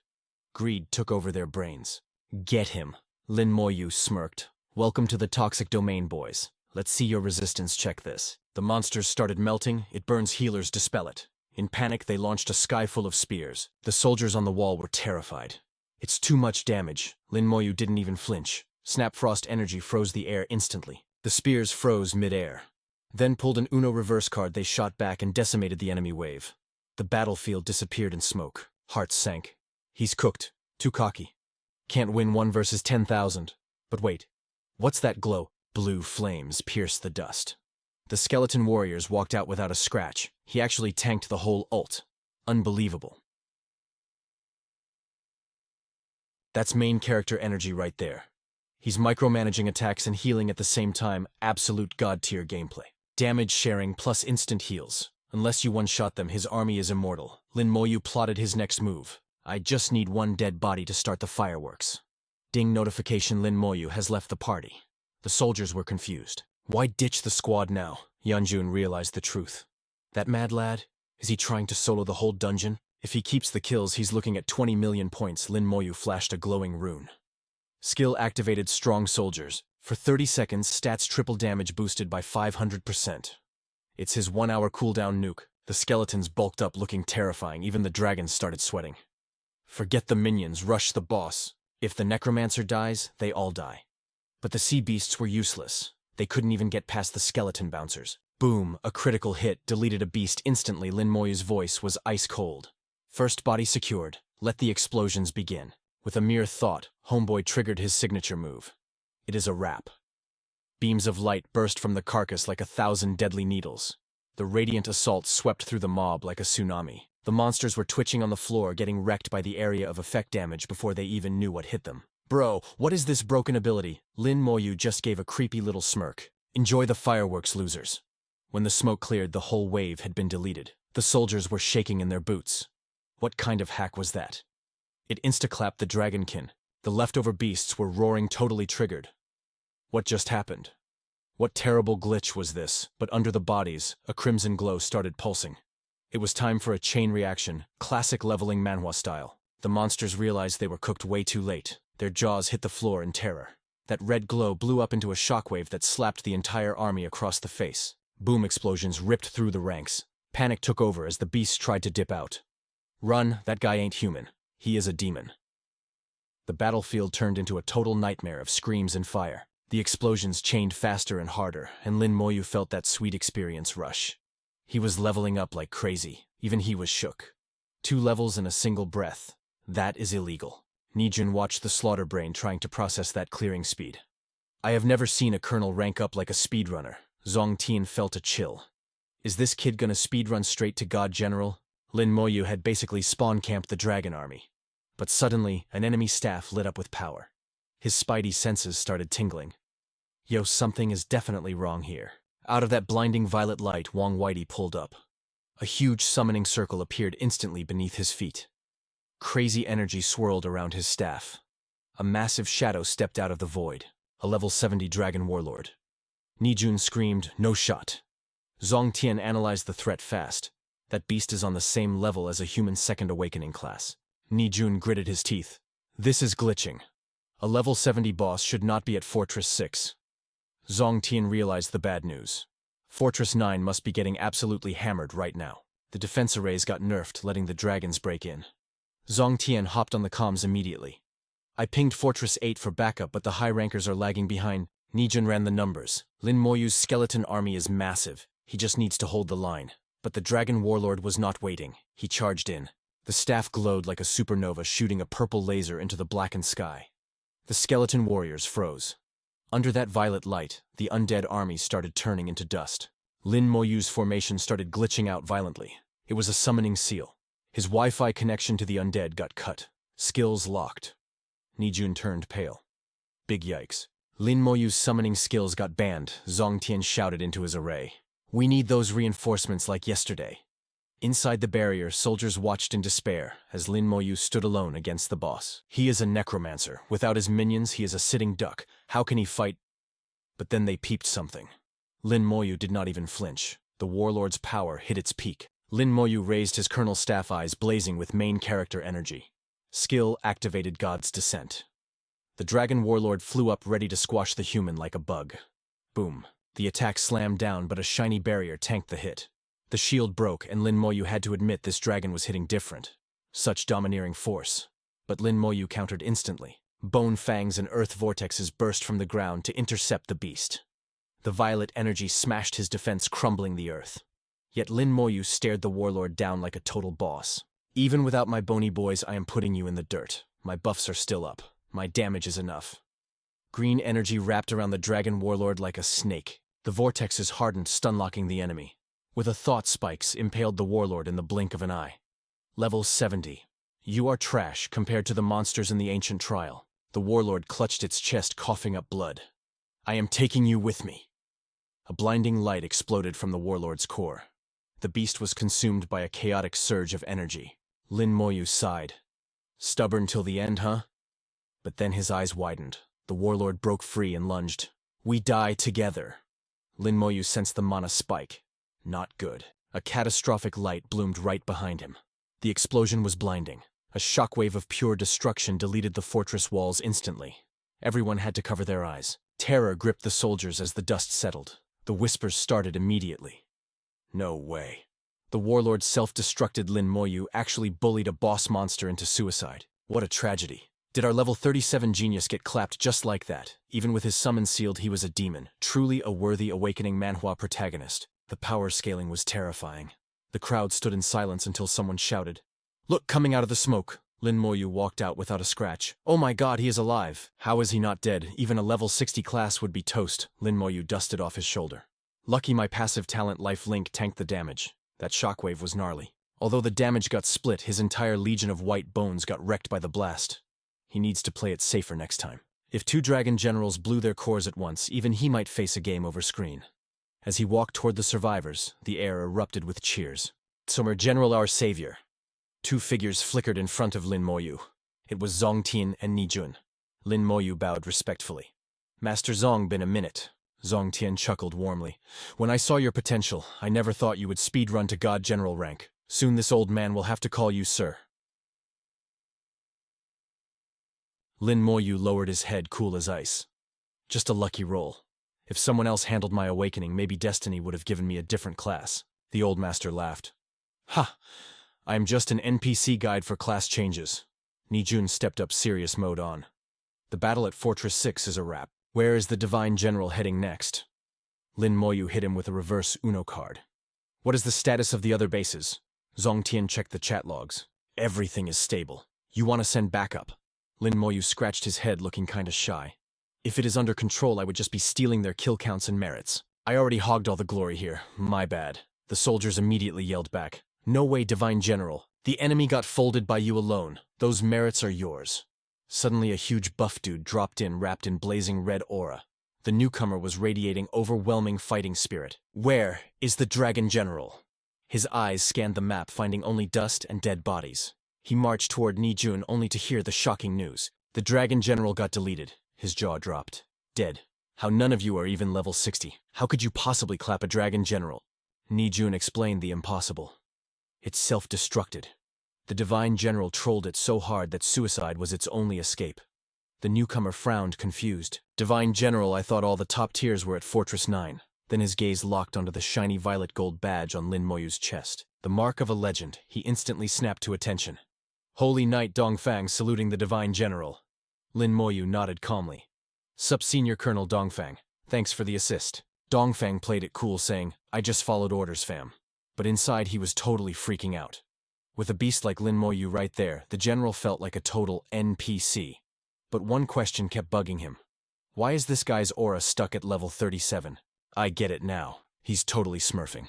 Greed took over their brains. Get him. Lin Moyu smirked. Welcome to the toxic domain, boys. Let's see your resistance. Check this. The monsters started melting. It burns healers. Dispel it. In panic, they launched a sky full of spears. The soldiers on the wall were terrified. It's too much damage. Lin Moyu didn't even flinch. Snap Frost energy froze the air instantly. The spears froze mid-air. Then pulled an Uno reverse card, they shot back and decimated the enemy wave. The battlefield disappeared in smoke. Hearts sank. He's cooked. Too cocky. Can't win 1 versus 10,000. But wait. What's that glow? Blue flames pierced the dust. The skeleton warriors walked out without a scratch. He actually tanked the whole ult. Unbelievable. That's main character energy right there. He's micromanaging attacks and healing at the same time. Absolute god-tier gameplay. Damage sharing plus instant heals. Unless you one-shot them, his army is immortal. Lin Moyu plotted his next move. I just need 1 dead body to start the fireworks. Ding notification, Lin Moyu has left the party. The soldiers were confused. Why ditch the squad now? Yeonjun realized the truth. That mad lad? Is he trying to solo the whole dungeon? If he keeps the kills, he's looking at 20 million points. Lin Moyu flashed a glowing rune. Skill activated strong soldiers. For 30 seconds, stats triple damage boosted by 500%. It's his 1-hour cooldown nuke. The skeletons bulked up looking terrifying. Even the dragons started sweating. Forget the minions, rush the boss. If the necromancer dies, they all die. But the sea beasts were useless. They couldn't even get past the skeleton bouncers. Boom, a critical hit deleted a beast instantly. Lin Moyu's voice was ice cold. First body secured. Let the explosions begin. With a mere thought, Homeboy triggered his signature move. It is a wrap. Beams of light burst from the carcass like 1,000 deadly needles. The radiant assault swept through the mob like a tsunami. The monsters were twitching on the floor, getting wrecked by the area of effect damage before they even knew what hit them. Bro, what is this broken ability? Lin Moyu just gave a creepy little smirk. Enjoy the fireworks, losers. When the smoke cleared, the whole wave had been deleted. The soldiers were shaking in their boots. What kind of hack was that? It insta-clapped the dragonkin. The leftover beasts were roaring, totally triggered. What just happened? What terrible glitch was this? But under the bodies, a crimson glow started pulsing. It was time for a chain reaction, classic leveling Manhwa style. The monsters realized they were cooked way too late. Their jaws hit the floor in terror. That red glow blew up into a shockwave that slapped the entire army across the face. Boom explosions ripped through the ranks. Panic took over as the beasts tried to dip out. Run, that guy ain't human. He is a demon. The battlefield turned into a total nightmare of screams and fire. The explosions chained faster and harder, and Lin Moyu felt that sweet experience rush. He was leveling up like crazy. Even he was shook. 2 levels in a single breath. That is illegal. Nijun watched the slaughter brain trying to process that clearing speed. I have never seen a colonel rank up like a speedrunner. Zong Tian felt a chill. Is this kid gonna speedrun straight to God General? Lin Moyu had basically spawn-camped the dragon army. But suddenly, an enemy staff lit up with power. His spidey senses started tingling. Yo, something is definitely wrong here. Out of that blinding violet light, Wong Whitey pulled up. A huge summoning circle appeared instantly beneath his feet. Crazy energy swirled around his staff. A massive shadow stepped out of the void. A level 70 dragon warlord. Nijun screamed, "No shot." Zong Tian analyzed the threat fast. That beast is on the same level as a human second awakening class. Nijun gritted his teeth. This is glitching. A level 70 boss should not be at Fortress 6. Zong Tian realized the bad news. Fortress 9 must be getting absolutely hammered right now. The defense arrays got nerfed, letting the dragons break in. Zong Tian hopped on the comms immediately. I pinged Fortress 8 for backup, but the high rankers are lagging behind. Nijun ran the numbers. Lin Moyu's skeleton army is massive. He just needs to hold the line. But the dragon warlord was not waiting. He charged in. The staff glowed like a supernova, shooting a purple laser into the blackened sky. The skeleton warriors froze. Under that violet light, the undead army started turning into dust. Lin Moyu's formation started glitching out violently. It was a summoning seal. His Wi-Fi connection to the undead got cut. Skills locked. Nijun turned pale. Big yikes. Lin Moyu's summoning skills got banned. Zong Tian shouted into his array. We need those reinforcements like yesterday. Inside the barrier, soldiers watched in despair as Lin Moyu stood alone against the boss. He is a necromancer. Without his minions, he is a sitting duck. How can he fight? But then they peeped something. Lin Moyu did not even flinch. The warlord's power hit its peak. Lin Moyu raised his colonel staff eyes blazing with main character energy. Skill activated God's Descent. The dragon warlord flew up ready to squash the human like a bug. Boom. The attack slammed down, but a shiny barrier tanked the hit. The shield broke, and Lin Moyu had to admit this dragon was hitting different. Such domineering force. But Lin Moyu countered instantly. Bone fangs and earth vortexes burst from the ground to intercept the beast. The violet energy smashed his defense, crumbling the earth. Yet Lin Moyu stared the warlord down like a total boss. Even without my bony boys, I am putting you in the dirt. My buffs are still up. My damage is enough. Green energy wrapped around the dragon warlord like a snake. The vortexes hardened, stun-locking the enemy. With a thought spikes, impaled the warlord in the blink of an eye. Level 70. You are trash compared to the monsters in the ancient trial. The warlord clutched its chest, coughing up blood. I am taking you with me. A blinding light exploded from the warlord's core. The beast was consumed by a chaotic surge of energy. Lin Moyu sighed. Stubborn till the end, huh? But then his eyes widened. The warlord broke free and lunged. We die together. Lin Moyu sensed the mana spike. Not good. A catastrophic light bloomed right behind him. The explosion was blinding. A shockwave of pure destruction deleted the fortress walls instantly. Everyone had to cover their eyes. Terror gripped the soldiers as the dust settled. The whispers started immediately. No way. The warlord self-destructed Lin Moyu actually bullied a boss monster into suicide. What a tragedy. Did our level 37 genius get clapped just like that? Even with his summon sealed, he was a demon. Truly a worthy awakening manhwa protagonist. The power scaling was terrifying. The crowd stood in silence until someone shouted, "Look, coming out of the smoke." Lin Moyu walked out without a scratch. Oh my god, he is alive. How is he not dead? Even a level 60 class would be toast. Lin Moyu dusted off his shoulder. Lucky my passive talent Life Link tanked the damage. That shockwave was gnarly. Although the damage got split, his entire legion of white bones got wrecked by the blast. He needs to play it safer next time. If two dragon generals blew their cores at once, even he might face a game over screen. As he walked toward the survivors, the air erupted with cheers. "Sommer General, our savior." Two figures flickered in front of Lin Moyu. It was Zong Tian and Ni Jun. Lin Moyu bowed respectfully. "Master Zong, been a minute." Zong Tian chuckled warmly. "When I saw your potential, I never thought you would speedrun to God General rank. Soon this old man will have to call you sir." Lin Moyu lowered his head, cool as ice. Just a lucky roll. If someone else handled my awakening, maybe destiny would have given me a different class. The old master laughed. "Ha! I am just an NPC guide for class changes." Ni Jun stepped up, serious mode on. "The battle at Fortress 6 is a wrap. Where is the Divine General heading next?" Lin Moyu hit him with a reverse Uno card. "What is the status of the other bases?" Zong Tian checked the chat logs. "Everything is stable. You want to send backup?" Lin Moyu scratched his head, looking kinda shy. "If it is under control, I would just be stealing their kill counts and merits. I already hogged all the glory here. My bad." The soldiers immediately yelled back. "No way, Divine General. The enemy got folded by you alone. Those merits are yours." Suddenly a huge buff dude dropped in, wrapped in blazing red aura. The newcomer was radiating overwhelming fighting spirit. "Where is the Dragon General?" His eyes scanned the map, finding only dust and dead bodies. He marched toward Ni Jun only to hear the shocking news. The Dragon General got deleted. His jaw dropped. "Dead. How none of you are even level 60. How could you possibly clap a Dragon General?" Ni Jun explained the impossible. "It self-destructed. The Divine General trolled it so hard that suicide was its only escape." The newcomer frowned, confused. "Divine General, I thought all the top tiers were at Fortress 9. Then his gaze locked onto the shiny violet gold badge on Lin Moyu's chest. The mark of a legend. He instantly snapped to attention. "Holy Knight Dongfang saluting the Divine General." Lin Moyu nodded calmly. "Sup, Senior Colonel Dongfang. Thanks for the assist." Dongfang played it cool, saying, "I just followed orders, fam." But inside he was totally freaking out. With a beast like Lin Moyu right there, the general felt like a total NPC. But one question kept bugging him. Why is this guy's aura stuck at level 37? I get it now. He's totally smurfing.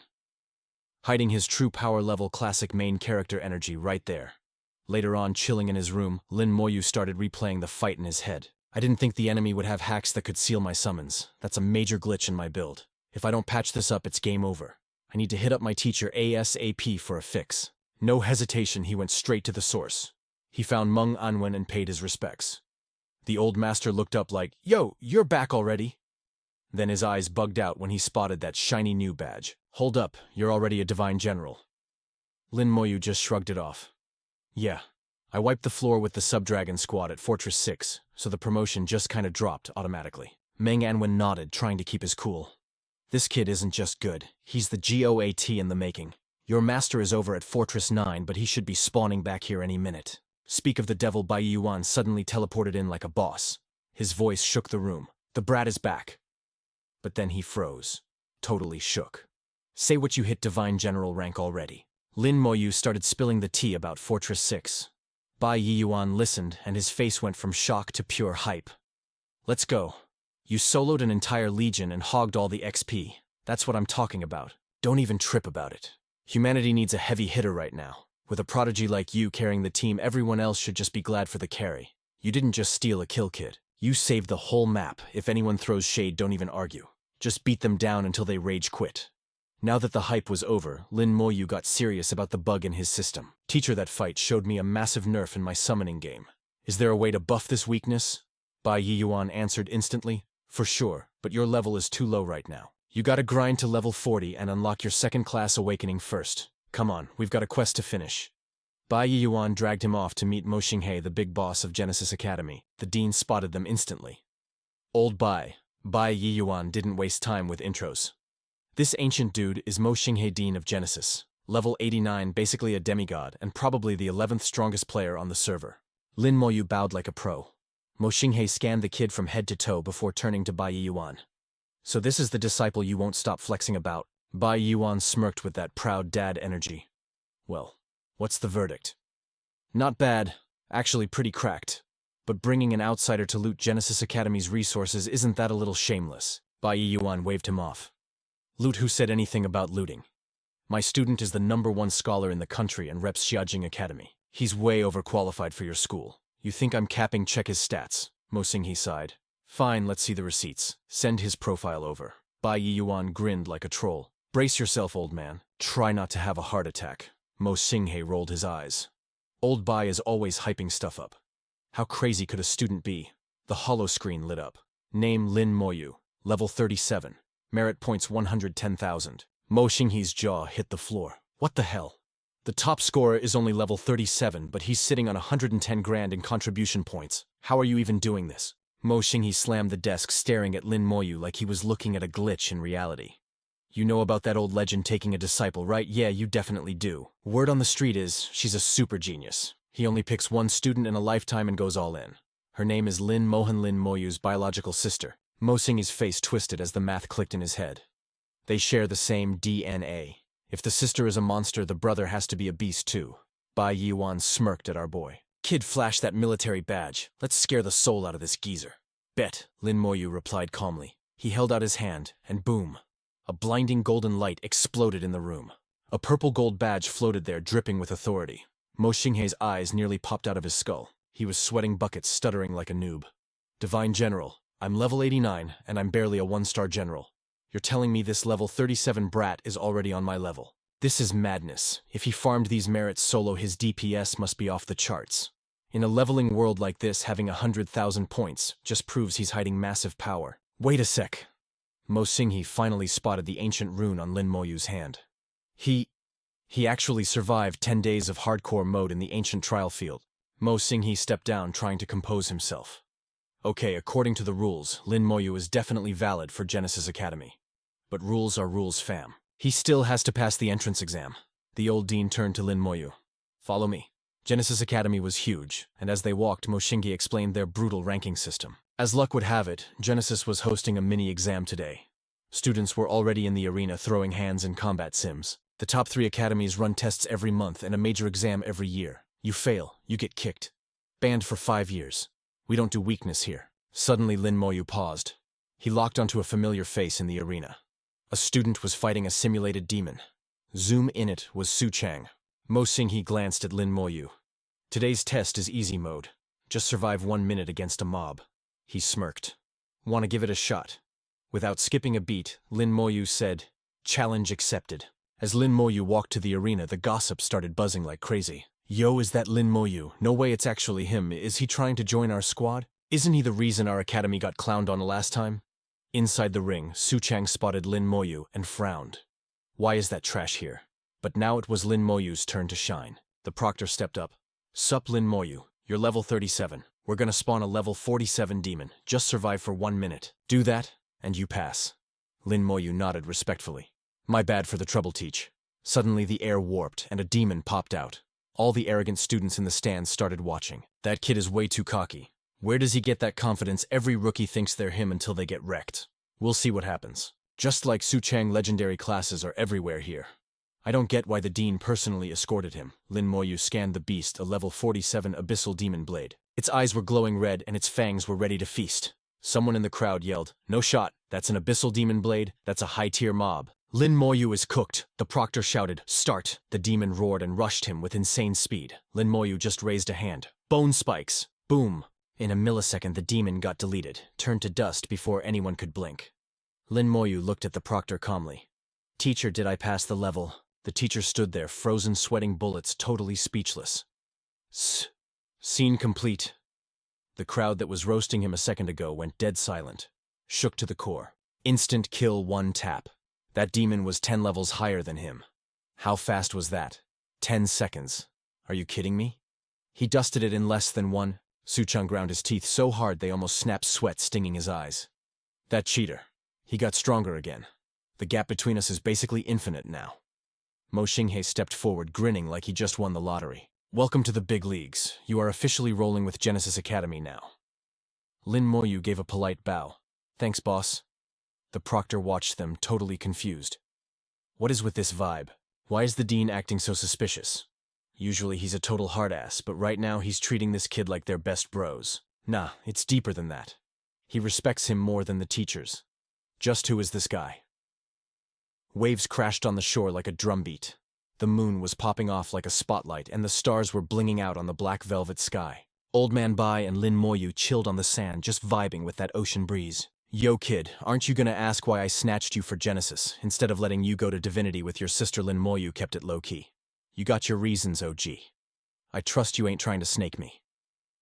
Hiding his true power level classic main character energy right there. Later on, chilling in his room, Lin Moyu started replaying the fight in his head. "I didn't think the enemy would have hacks that could seal my summons. That's a major glitch in my build. If I don't patch this up, it's game over. I need to hit up my teacher ASAP for a fix." No hesitation, he went straight to the source. He found Meng Anwen and paid his respects. The old master looked up like, "Yo, you're back already?" Then his eyes bugged out when he spotted that shiny new badge. "Hold up, you're already a Divine General." Lin Moyu just shrugged it off. "Yeah, I wiped the floor with the Sub-Dragon squad at Fortress 6, so the promotion just kinda dropped automatically." Meng Anwen nodded, trying to keep his cool. This kid isn't just good, he's the GOAT in the making. Your master is over at Fortress 9, but he should be spawning back here any minute. Speak of the devil, Bai Yuan suddenly teleported in like a boss. His voice shook the room. The brat is back. But then he froze. Totally shook. Say what you hit Divine General rank already. Lin Moyu started spilling the tea about Fortress 6. Bai Yuan listened, and his face went from shock to pure hype. Let's go. You soloed an entire legion and hogged all the XP. That's what I'm talking about. Don't even trip about it. Humanity needs a heavy hitter right now. With a prodigy like you carrying the team, everyone else should just be glad for the carry. You didn't just steal a kill, kid. You saved the whole map. If anyone throws shade, don't even argue. Just beat them down until they rage quit. Now that the hype was over, Lin Moyu got serious about the bug in his system. Teacher, that fight showed me a massive nerf in my summoning game. Is there a way to buff this weakness? Bai Yuan answered instantly. For sure, but your level is too low right now. You gotta grind to level 40 and unlock your second class awakening first. Come on, we've got a quest to finish. Bai Yuan dragged him off to meet Mo Xinghe, the big boss of Genesis Academy. The dean spotted them instantly. Old Bai Yuan didn't waste time with intros. This ancient dude is Mo Xinghe, Dean of Genesis. Level 89, basically a demigod, and probably the 11th strongest player on the server. Lin Moyu bowed like a pro. Mo Xinghe scanned the kid from head to toe before turning to Bai Yuan. So this is the disciple you won't stop flexing about. Bai Yuan smirked with that proud dad energy. Well, what's the verdict? Not bad, actually pretty cracked. But bringing an outsider to loot Genesis Academy's resources, isn't that a little shameless? Bai Yuan waved him off. Loot? Who said anything about looting? My student is the #1 scholar in the country and reps Xiajing Academy. He's way overqualified for your school. You think I'm capping? Check his stats. Mo Xinghe sighed. Fine, let's see the receipts. Send his profile over. Bai Yuan grinned like a troll. Brace yourself, old man. Try not to have a heart attack. Mo Xinghe rolled his eyes. Old Bai is always hyping stuff up. How crazy could a student be? The holo screen lit up. Name Lin Moyu. Level 37. Merit points 110,000. Mo Xinghe's jaw hit the floor. What the hell? The top scorer is only level 37, but he's sitting on 110 grand in contribution points. How are you even doing this? Mo Xinghe slammed the desk, staring at Lin Moyu like he was looking at a glitch in reality. You know about that old legend taking a disciple, right? Yeah, you definitely do. Word on the street is, she's a super genius. He only picks one student in a lifetime and goes all in. Her name is Lin Moyu's biological sister. Mo Xinghe's face twisted as the math clicked in his head. They share the same DNA. If the sister is a monster, the brother has to be a beast too. Bai Yuan smirked at our boy. Kid, flash that military badge. Let's scare the soul out of this geezer. Bet, Lin Moyu replied calmly. He held out his hand, and boom. A blinding golden light exploded in the room. A purple gold badge floated there, dripping with authority. Mo Xinghe's eyes nearly popped out of his skull. He was sweating buckets, stuttering like a noob. Divine General, I'm level 89, and I'm barely a 1-star general. You're telling me this level 37 brat is already on my level? This is madness. If he farmed these merits solo, his DPS must be off the charts. In a leveling world like this, having 100,000 points just proves he's hiding massive power. Wait a sec. Mo Xinghe finally spotted the ancient rune on Lin Moyu's hand. He actually survived 10 days of hardcore mode in the ancient trial field. Mo Xinghe stepped down, trying to compose himself. Okay, according to the rules, Lin Moyu is definitely valid for Genesis Academy. But rules are rules, fam. He still has to pass the entrance exam. The old dean turned to Lin Moyu. Follow me. Genesis Academy was huge, and as they walked, Mo Xinghe explained their brutal ranking system. As luck would have it, Genesis was hosting a mini-exam today. Students were already in the arena throwing hands in combat sims. The top 3 academies run tests every month and a major exam every year. You fail, you get kicked. Banned for 5 years. We don't do weakness here. Suddenly Lin Moyu paused. He locked onto a familiar face in the arena. A student was fighting a simulated demon. Zoom in, it was Su Chang. Mo Xinghe glanced at Lin Moyu. Today's test is easy mode. Just survive 1 minute against a mob. He smirked. Want to give it a shot? Without skipping a beat, Lin Moyu said, challenge accepted. As Lin Moyu walked to the arena, the gossip started buzzing like crazy. Yo, is that Lin Moyu? No way it's actually him. Is he trying to join our squad? Isn't he the reason our academy got clowned on last time? Inside the ring, Su Chang spotted Lin Moyu and frowned. Why is that trash here? But now it was Lin Moyu's turn to shine. The proctor stepped up. Sup, Lin Moyu, you're level 37. We're gonna spawn a level 47 demon. Just survive for 1 minute. Do that, and you pass. Lin Moyu nodded respectfully. My bad for the trouble, teach. Suddenly the air warped and a demon popped out. All the arrogant students in the stands started watching. That kid is way too cocky. Where does he get that confidence? Every rookie thinks they're him until they get wrecked. We'll see what happens. Just like Suchang, legendary classes are everywhere here. I don't get why the dean personally escorted him. Lin Moyu scanned the beast, a level 47 abyssal demon blade. Its eyes were glowing red and its fangs were ready to feast. Someone in the crowd yelled, "No shot, that's an abyssal demon blade, that's a high-tier mob." Lin Moyu is cooked, the proctor shouted, "Start!" The demon roared and rushed him with insane speed. Lin Moyu just raised a hand. Bone spikes! Boom! In a millisecond the demon got deleted, turned to dust before anyone could blink. Lin Moyu looked at the proctor calmly. "Teacher, did I pass the level?" The teacher stood there, frozen, sweating bullets, totally speechless. Scene complete. The crowd that was roasting him a second ago went dead silent, shook to the core. Instant kill, one tap. That demon was 10 levels higher than him. How fast was that? 10 seconds. Are you kidding me? He dusted it in less than one. Suchang ground his teeth so hard they almost snapped, sweat stinging his eyes. That cheater. He got stronger again. The gap between us is basically infinite now. Mo Xinghe stepped forward, grinning like he just won the lottery. Welcome to the big leagues. You are officially rolling with Genesis Academy now. Lin Moyu gave a polite bow. Thanks, boss. The proctor watched them, totally confused. What is with this vibe? Why is the dean acting so suspicious? Usually he's a total hard-ass, but right now he's treating this kid like they're best bros. Nah, it's deeper than that. He respects him more than the teachers. Just who is this guy? Waves crashed on the shore like a drumbeat. The moon was popping off like a spotlight and the stars were blinging out on the black velvet sky. Old Man Bai and Lin Moyu chilled on the sand, just vibing with that ocean breeze. Yo kid, aren't you gonna ask why I snatched you for Genesis, instead of letting you go to Divinity with your sister? Lin Moyu kept it low-key. You got your reasons, OG. I trust you ain't trying to snake me.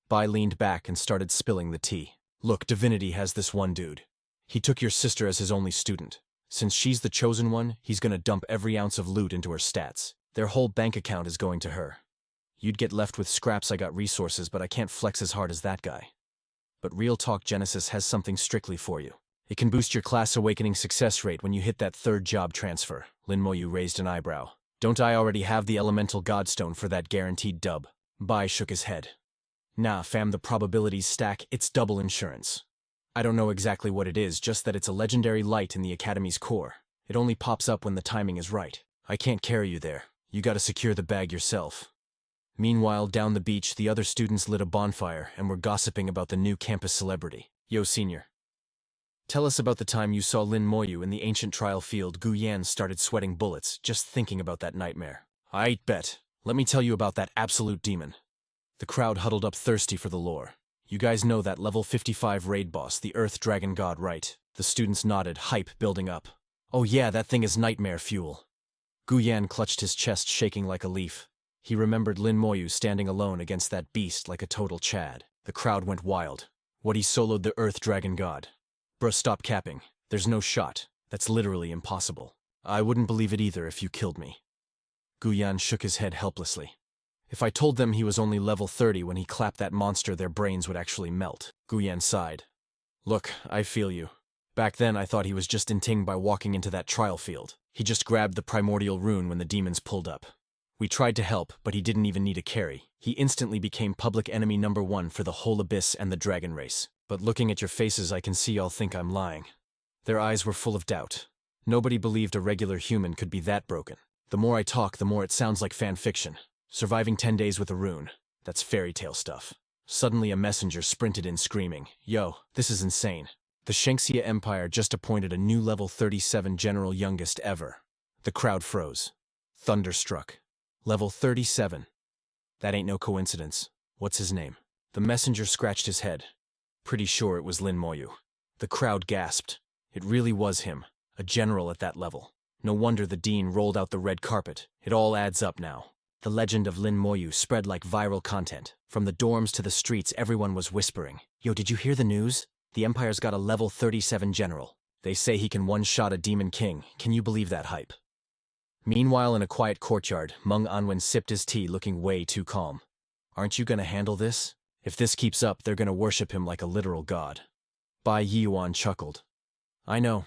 Bai leaned back and started spilling the tea. Look, Divinity has this one dude. He took your sister as his only student. Since she's the chosen one, he's gonna dump every ounce of loot into her stats. Their whole bank account is going to her. You'd get left with scraps. I got resources, but I can't flex as hard as that guy. But real talk, Genesis has something strictly for you. It can boost your class awakening success rate when you hit that third job transfer. Lin Moyu raised an eyebrow. Don't I already have the elemental godstone for that guaranteed dub? Bai shook his head. Nah, fam, the probabilities stack. It's double insurance. I don't know exactly what it is, just that it's a legendary light in the Academy's core. It only pops up when the timing is right. I can't carry you there. You gotta secure the bag yourself. Meanwhile, down the beach, the other students lit a bonfire and were gossiping about the new campus celebrity. Yo, senior. Tell us about the time you saw Lin Moyu in the ancient trial field. Gu Yan started sweating bullets just thinking about that nightmare. Aight, bet. Let me tell you about that absolute demon. The crowd huddled up, thirsty for the lore. You guys know that level 55 raid boss, the Earth Dragon God, right? The students nodded, hype building up. Oh yeah, that thing is nightmare fuel. Gu Yan clutched his chest, shaking like a leaf. He remembered Lin Moyu standing alone against that beast like a total Chad. The crowd went wild. What, he soloed the Earth Dragon God? Bruh, stop capping. There's no shot. That's literally impossible. I wouldn't believe it either if you killed me. Gu Yan shook his head helplessly. If I told them he was only level 30 when he clapped that monster, their brains would actually melt. Gu Yan sighed. Look, I feel you. Back then I thought he was just inting by walking into that trial field. He just grabbed the primordial rune when the demons pulled up. We tried to help, but he didn't even need a carry. He instantly became public enemy number 1 for the whole Abyss and the Dragon race. But looking at your faces, I can see y'all think I'm lying. Their eyes were full of doubt. Nobody believed a regular human could be that broken. The more I talk, the more it sounds like fan fiction. Surviving 10 days with a rune. That's fairy tale stuff. Suddenly a messenger sprinted in screaming, "Yo, this is insane. The Shengxia Empire just appointed a new level 37 general, youngest ever." The crowd froze. Thunderstruck. Level 37. That ain't no coincidence. What's his name? The messenger scratched his head. Pretty sure it was Lin Moyu. The crowd gasped. It really was him. A general at that level. No wonder the dean rolled out the red carpet. It all adds up now. The legend of Lin Moyu spread like viral content. From the dorms to the streets, everyone was whispering, "Yo, did you hear the news? The Empire's got a level 37 general. They say he can one-shot a demon king. Can you believe that hype?" Meanwhile, in a quiet courtyard, Meng Anwen sipped his tea, looking way too calm. "Aren't you gonna handle this? If this keeps up, they're gonna worship him like a literal god." Bai Yiyuan chuckled. I know.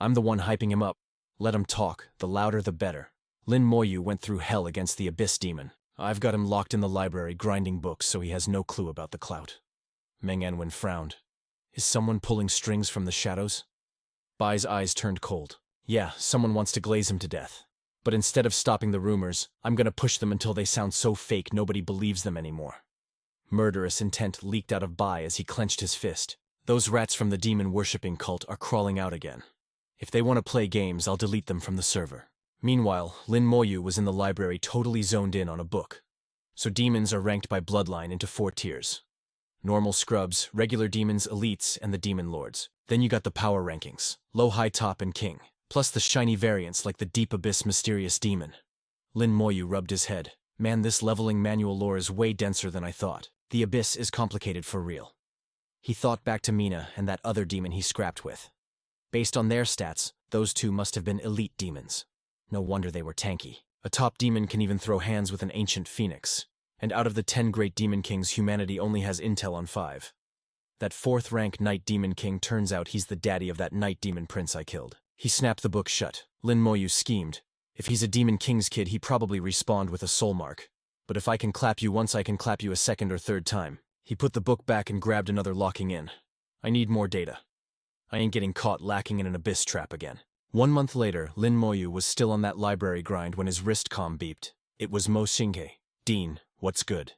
I'm the one hyping him up. Let him talk, the louder the better. Lin Moyu went through hell against the Abyss Demon. I've got him locked in the library grinding books so he has no clue about the clout. Meng Anwen frowned. Is someone pulling strings from the shadows? Bai's eyes turned cold. Yeah, someone wants to glaze him to death. But instead of stopping the rumors, I'm gonna push them until they sound so fake nobody believes them anymore. Murderous intent leaked out of Bai as he clenched his fist. Those rats from the demon-worshipping cult are crawling out again. If they want to play games, I'll delete them from the server. Meanwhile, Lin Moyu was in the library totally zoned in on a book. So demons are ranked by bloodline into 4 tiers. Normal scrubs, regular demons, elites, and the demon lords. Then you got the power rankings, low, high, top, and king. Plus the shiny variants like the Deep Abyss Mysterious Demon. Lin Moyu rubbed his head. Man, this leveling manual lore is way denser than I thought. The Abyss is complicated for real. He thought back to Mina and that other demon he scrapped with. Based on their stats, those two must have been elite demons. No wonder they were tanky. A top demon can even throw hands with an ancient phoenix. And out of the 10 great demon kings, humanity only has intel on 5. That 4th rank Night Demon King turns out he's the daddy of that Night Demon Prince I killed. He snapped the book shut. Lin Moyu schemed. If he's a Demon King's kid, he probably respawned with a soul mark. But if I can clap you once, I can clap you a second or third time. He put the book back and grabbed another locking in. I need more data. I ain't getting caught lacking in an abyss trap again. 1 month later, Lin Moyu was still on that library grind when his wrist comm beeped. It was Mo Xinghe. Dean, what's good?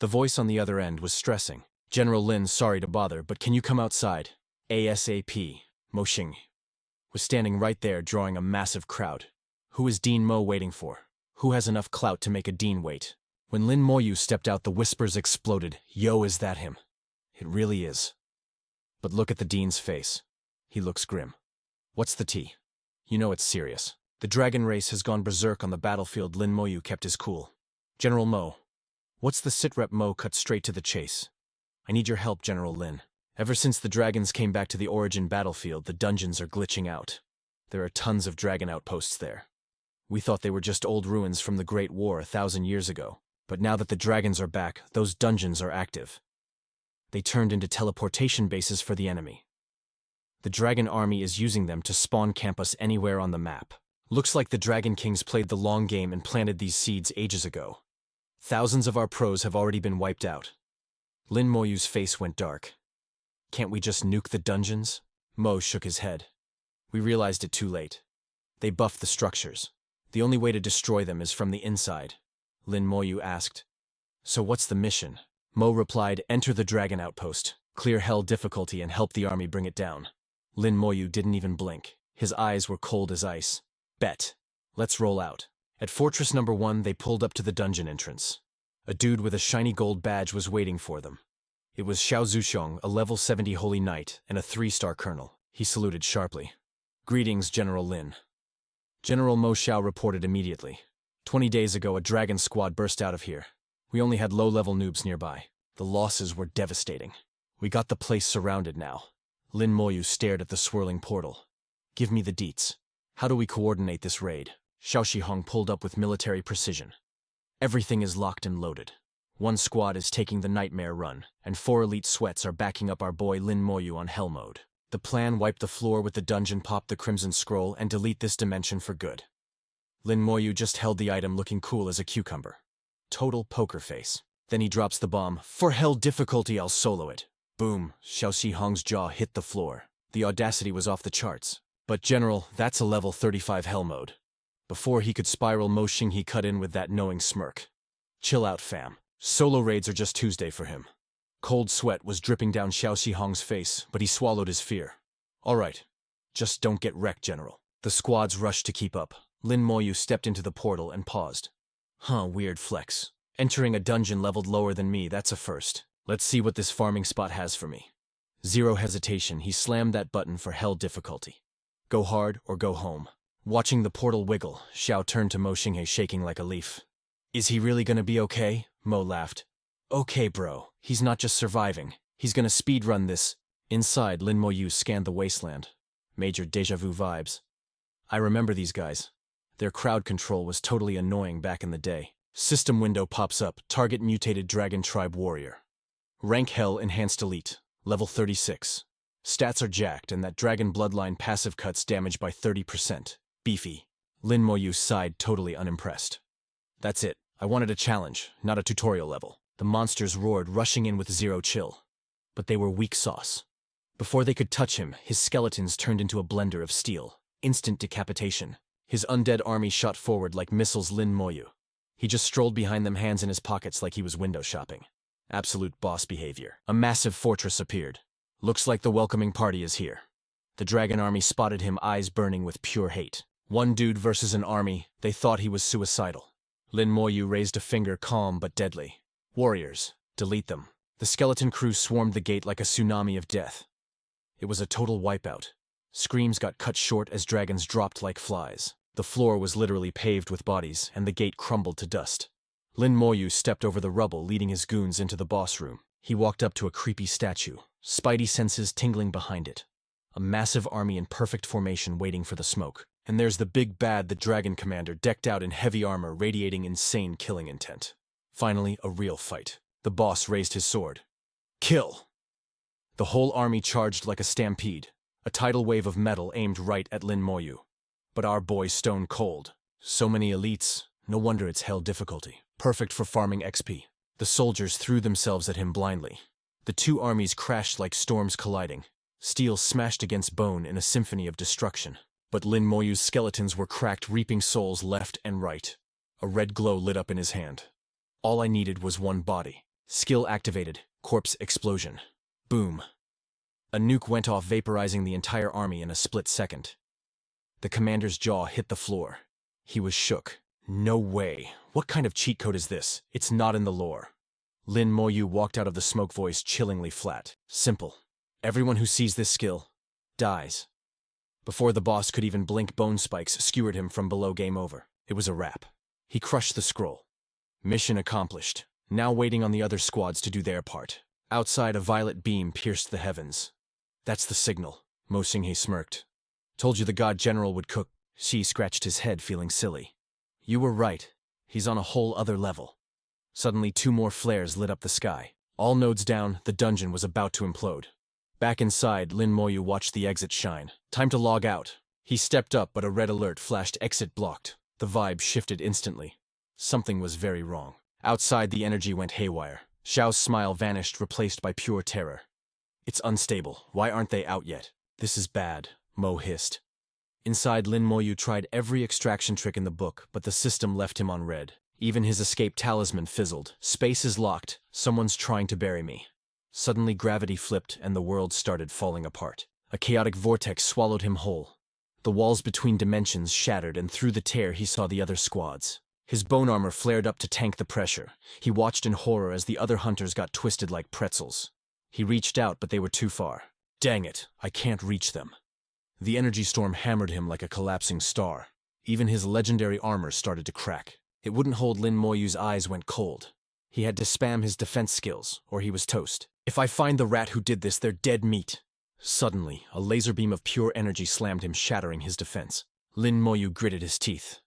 The voice on the other end was stressing. General Lin, sorry to bother, but can you come outside? ASAP. Mo Xinghe was standing right there drawing a massive crowd. Who is Dean Mo waiting for? Who has enough clout to make a dean wait? When Lin Moyu stepped out, the whispers exploded. Yo, is that him? It really is. But look at the dean's face. He looks grim. What's the tea? You know it's serious. The dragon race has gone berserk on the battlefield. Lin Moyu kept his cool. General Mo. What's the sitrep? Mo cut straight to the chase. I need your help, General Lin. Ever since the dragons came back to the origin battlefield, the dungeons are glitching out. There are tons of dragon outposts there. We thought they were just old ruins from the Great War 1,000 years ago. But now that the dragons are back, those dungeons are active. They turned into teleportation bases for the enemy. The dragon army is using them to spawn camp us anywhere on the map. Looks like the Dragon Kings played the long game and planted these seeds ages ago. Thousands of our pros have already been wiped out. Lin Moyu's face went dark. Can't we just nuke the dungeons? Mo shook his head. We realized it too late. They buffed the structures. The only way to destroy them is from the inside. Lin Moyu asked. So what's the mission? Mo replied, enter the dragon outpost, clear hell difficulty and help the army bring it down. Lin Moyu didn't even blink. His eyes were cold as ice. Bet. Let's roll out. At Fortress Number 1, they pulled up to the dungeon entrance. A dude with a shiny gold badge was waiting for them. It was Xiao Zuxiong, a level 70 holy knight and a 3-star colonel. He saluted sharply. Greetings, General Lin. General Mo Xiao reported immediately. 20 days ago, a dragon squad burst out of here. We only had low-level noobs nearby. The losses were devastating. We got the place surrounded now. Lin Moyu stared at the swirling portal. Give me the deets. How do we coordinate this raid? Xiao Shihong pulled up with military precision. Everything is locked and loaded. 1 squad is taking the nightmare run, and 4 elite sweats are backing up our boy Lin Moyu on hell mode. The plan: wipe the floor with the dungeon, pop the crimson scroll, and delete this dimension for good. Lin Moyu just held the item looking cool as a cucumber. Total poker face. Then he drops the bomb. For hell difficulty, I'll solo it. Boom. Xiao Shihong's jaw hit the floor. The audacity was off the charts. But General, that's a level 35 hell mode. Before he could spiral, Mo Xinghe cut in with that knowing smirk. Chill out, fam. Solo raids are just Tuesday for him. Cold sweat was dripping down Xiao Shihong's face, but he swallowed his fear. All right. Just don't get wrecked, General. The squads rushed to keep up. Lin Moyu stepped into the portal and paused. Weird flex. Entering a dungeon leveled lower than me, that's a first. Let's see what this farming spot has for me. Zero hesitation, he slammed that button for hell difficulty. Go hard or go home. Watching the portal wiggle, Xiao turned to Mo Xinghe shaking like a leaf. Is he really gonna be okay? Mo laughed. Okay, bro. He's not just surviving. He's gonna speedrun this. Inside, Lin Moyu scanned the wasteland. Major deja vu vibes. I remember these guys. Their crowd control was totally annoying back in the day. System window pops up. Target mutated dragon tribe warrior. Rank hell enhanced elite. Level 36. Stats are jacked, and that dragon bloodline passive cuts damage by 30%. Beefy. Lin Moyu sighed, totally unimpressed. That's it. I wanted a challenge, not a tutorial level. The monsters roared, rushing in with zero chill. But they were weak sauce. Before they could touch him, his skeletons turned into a blender of steel. Instant decapitation. His undead army shot forward like missiles. Lin Moyu. He just strolled behind them, hands in his pockets like he was window shopping. Absolute boss behavior. A massive fortress appeared. Looks like the welcoming party is here. The dragon army spotted him, eyes burning with pure hate. One dude versus an army, they thought he was suicidal. Lin Moyu raised a finger, calm but deadly. Warriors, delete them. The skeleton crew swarmed the gate like a tsunami of death. It was a total wipeout. Screams got cut short as dragons dropped like flies. The floor was literally paved with bodies, and the gate crumbled to dust. Lin Moyu stepped over the rubble, leading his goons into the boss room. He walked up to a creepy statue, spidey senses tingling behind it. A massive army in perfect formation waiting for the smoke. And there's the big bad, the dragon commander, decked out in heavy armor, radiating insane killing intent. Finally, a real fight. The boss raised his sword. Kill! The whole army charged like a stampede. A tidal wave of metal aimed right at Lin Moyu. But our boy's stone cold. So many elites, no wonder it's hell difficulty. Perfect for farming XP. The soldiers threw themselves at him blindly. The two armies crashed like storms colliding. Steel smashed against bone in a symphony of destruction. But Lin Moyu's skeletons were cracked, reaping souls left and right. A red glow lit up in his hand. All I needed was one body. Skill activated. Corpse explosion. Boom. A nuke went off, vaporizing the entire army in a split second. The commander's jaw hit the floor. He was shook. No way. What kind of cheat code is this? It's not in the lore. Lin Moyu walked out of the smoke, voice chillingly flat. Simple. Everyone who sees this skill dies. Before the boss could even blink, bone spikes skewered him from below. Game over. It was a wrap. He crushed the scroll. Mission accomplished. Now waiting on the other squads to do their part. Outside, a violet beam pierced the heavens. That's the signal. Mo Xinghe smirked. Told you the god general would cook. Xi scratched his head, feeling silly. You were right. He's on a whole other level. Suddenly, two more flares lit up the sky. All nodes down, the dungeon was about to implode. Back inside, Lin Moyu watched the exit shine. Time to log out. He stepped up, but a red alert flashed. Exit blocked. The vibe shifted instantly. Something was very wrong. Outside, the energy went haywire. Xiao's smile vanished, replaced by pure terror. It's unstable. Why aren't they out yet? This is bad, Mo hissed. Inside, Lin Moyu tried every extraction trick in the book, but the system left him on red. Even his escape talisman fizzled. Space is locked. Someone's trying to bury me. Suddenly, gravity flipped, and the world started falling apart. A chaotic vortex swallowed him whole. The walls between dimensions shattered, and through the tear he saw the other squads. His bone armor flared up to tank the pressure. He watched in horror as the other hunters got twisted like pretzels. He reached out, but they were too far. Dang it, I can't reach them. The energy storm hammered him like a collapsing star. Even his legendary armor started to crack. It wouldn't hold. Lin Moyu's eyes went cold. He had to spam his defense skills, or he was toast. If I find the rat who did this, they're dead meat. Suddenly, a laser beam of pure energy slammed him, shattering his defense. Lin Moyu gritted his teeth.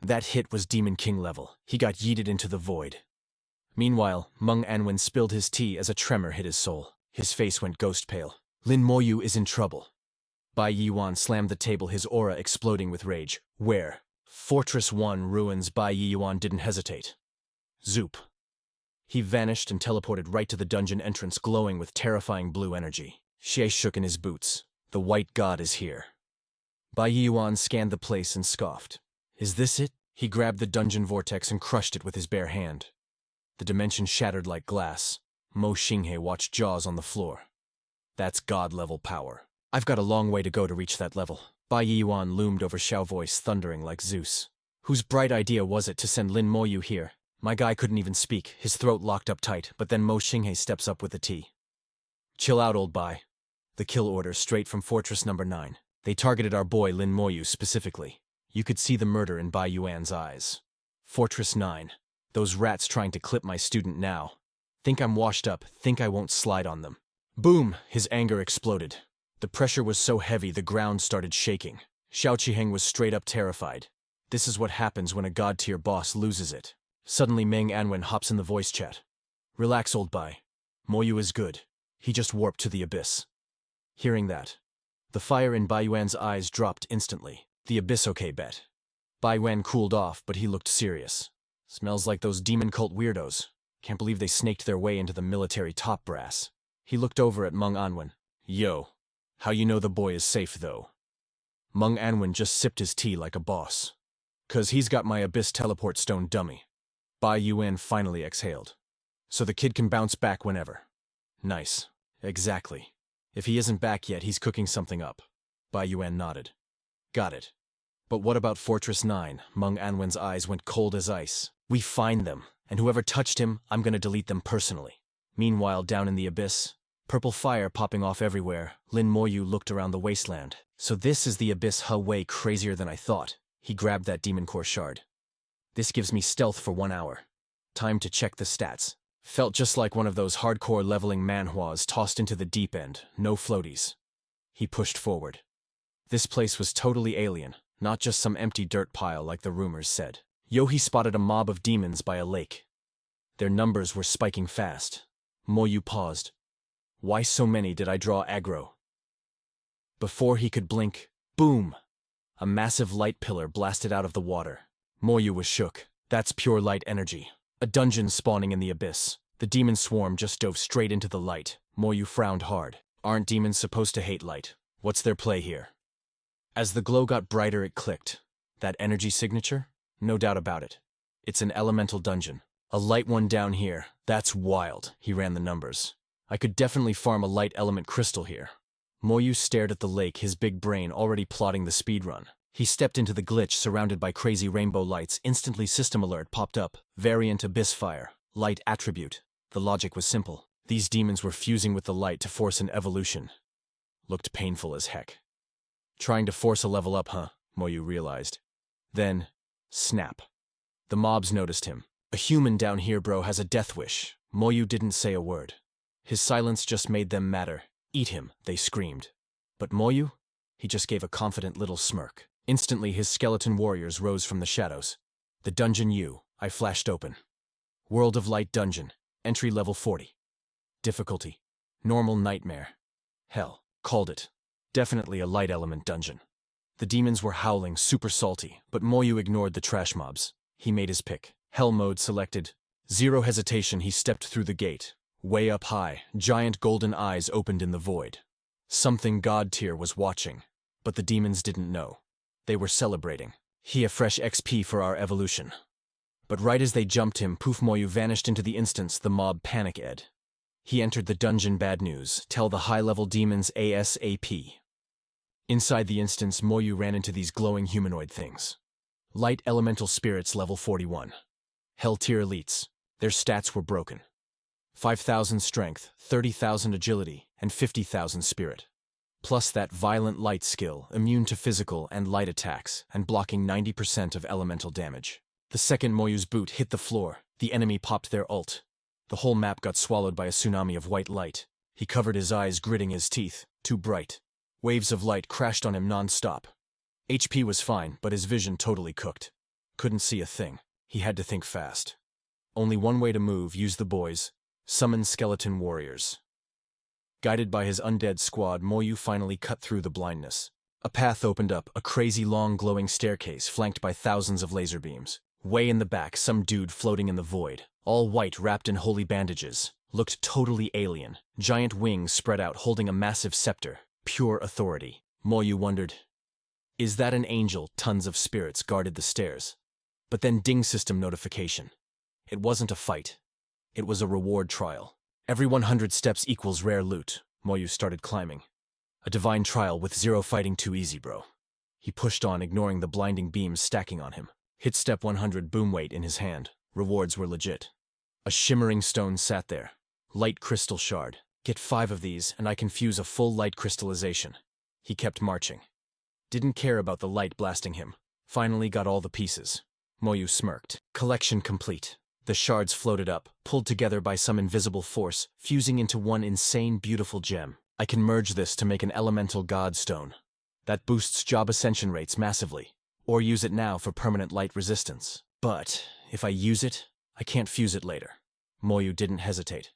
That hit was Demon King level. He got yeeted into the void. Meanwhile, Meng Anwen spilled his tea as a tremor hit his soul. His face went ghost pale. Lin Moyu is in trouble. Bai Yiyuan slammed the table, his aura exploding with rage. Where? Fortress 1 ruins. Bai Yiyuan didn't hesitate. Zoop. He vanished and teleported right to the dungeon entrance, glowing with terrifying blue energy. Xie shook in his boots. The white god is here. Bai Yiyuan scanned the place and scoffed. Is this it? He grabbed the dungeon vortex and crushed it with his bare hand. The dimension shattered like glass. Mo Xinghe watched, jaws on the floor. That's god-level power. I've got a long way to go to reach that level. Bai Yiyuan loomed over Xiao, voice thundering like Zeus. Whose bright idea was it to send Lin Moyu here? My guy couldn't even speak, his throat locked up tight, but then Mo Xinghe steps up with the tea. Chill out, old Bai. The kill order straight from Fortress number 9. They targeted our boy Lin Moyu specifically. You could see the murder in Bai Yuan's eyes. Fortress 9. Those rats trying to clip my student now. Think I'm washed up, think I won't slide on them. Boom! His anger exploded. The pressure was so heavy the ground started shaking. Xiao Qiheng was straight up terrified. This is what happens when a god-tier boss loses it. Suddenly Meng Anwen hops in the voice chat. Relax, old Bai. Moyu is good. He just warped to the abyss. Hearing that, the fire in Bai Yuan's eyes dropped instantly. The abyss, okay, bet. Bai Yuan cooled off, but he looked serious. Smells like those demon cult weirdos. Can't believe they snaked their way into the military top brass. He looked over at Meng Anwen. Yo, how you know the boy is safe, though? Meng Anwen just sipped his tea like a boss. 'Cause he's got my abyss teleport stone dummy. Bai Yuan finally exhaled. So the kid can bounce back whenever. Nice. Exactly. If he isn't back yet, he's cooking something up. Bai Yuan nodded. Got it. But what about Fortress 9? Meng Anwen's eyes went cold as ice. We find them, and whoever touched him, I'm gonna delete them personally. Meanwhile, down in the abyss, purple fire popping off everywhere, Lin Moyu looked around the wasteland. So this is the abyss, huh? Way crazier than I thought. He grabbed that demon core shard. This gives me stealth for 1 hour. Time to check the stats. Felt just like one of those hardcore leveling manhwas tossed into the deep end, no floaties. He pushed forward. This place was totally alien, not just some empty dirt pile like the rumors said. He spotted a mob of demons by a lake. Their numbers were spiking fast. Moyu paused. Why so many? Did I draw aggro? Before he could blink, boom! A massive light pillar blasted out of the water. Moyu was shook. That's pure light energy. A dungeon spawning in the abyss. The demon swarm just dove straight into the light. Moyu frowned hard. Aren't demons supposed to hate light? What's their play here? As the glow got brighter, it clicked. That energy signature? No doubt about it. It's an elemental dungeon. A light one down here. That's wild. He ran the numbers. I could definitely farm a light element crystal here. Moyu stared at the lake, his big brain already plotting the speedrun. He stepped into the glitch surrounded by crazy rainbow lights. Instantly system alert popped up. Variant abyss fire. Light attribute. The logic was simple. These demons were fusing with the light to force an evolution. Looked painful as heck. Trying to force a level up, huh? Moyu realized. Then, snap. The mobs noticed him. A human down here, bro, has a death wish. Moyu didn't say a word. His silence just made them madder. Eat him, they screamed. But Moyu? He just gave a confident little smirk. Instantly, his skeleton warriors rose from the shadows. The dungeon I flashed open. World of Light dungeon. Entry level 40. Difficulty. Normal nightmare. Hell. Called it. Definitely a light element dungeon. The demons were howling, super salty, but Moyu ignored the trash mobs. He made his pick. Hell mode selected. Zero hesitation, he stepped through the gate. Way up high, giant golden eyes opened in the void. Something god tier was watching, but the demons didn't know. They were celebrating. He a fresh XP for our evolution. But right as they jumped him, poof, Moyu vanished into the instance. The mob panic-ed. He entered the dungeon. Bad news. Tell the high-level demons ASAP. Inside the instance, Moyu ran into these glowing humanoid things. Light elemental spirits level 41. Hell tier elites. Their stats were broken. 5,000 strength, 30,000 agility, and 50,000 spirit. Plus that violent light skill, immune to physical and light attacks, and blocking 90% of elemental damage. The second Moyu's boot hit the floor, the enemy popped their ult. The whole map got swallowed by a tsunami of white light. He covered his eyes, gritting his teeth. Too bright. Waves of light crashed on him non-stop. HP was fine, but his vision totally cooked. Couldn't see a thing. He had to think fast. Only one way to move, use the boys. Summon skeleton warriors. Guided by his undead squad, Moyu finally cut through the blindness. A path opened up, a crazy long glowing staircase flanked by thousands of laser beams. Way in the back, some dude floating in the void, all white wrapped in holy bandages, looked totally alien. Giant wings spread out holding a massive scepter. Pure authority. Moyu wondered, is that an angel? Tons of spirits guarded the stairs. But then ding system notification. It wasn't a fight. It was a reward trial. Every 100 steps equals rare loot. Moyu started climbing. A divine trial with zero fighting, too easy, bro. He pushed on, ignoring the blinding beams stacking on him. Hit step 100, boom weight in his hand. Rewards were legit. A shimmering stone sat there. Light crystal shard. Get 5 of these, and I can fuse a full light crystallization. He kept marching. Didn't care about the light blasting him. Finally got all the pieces. Moyu smirked. Collection complete. The shards floated up, pulled together by some invisible force, fusing into one insane, beautiful gem. I can merge this to make an elemental god stone. That boosts job ascension rates massively. Or use it now for permanent light resistance. But if I use it, I can't fuse it later. Moyu didn't hesitate.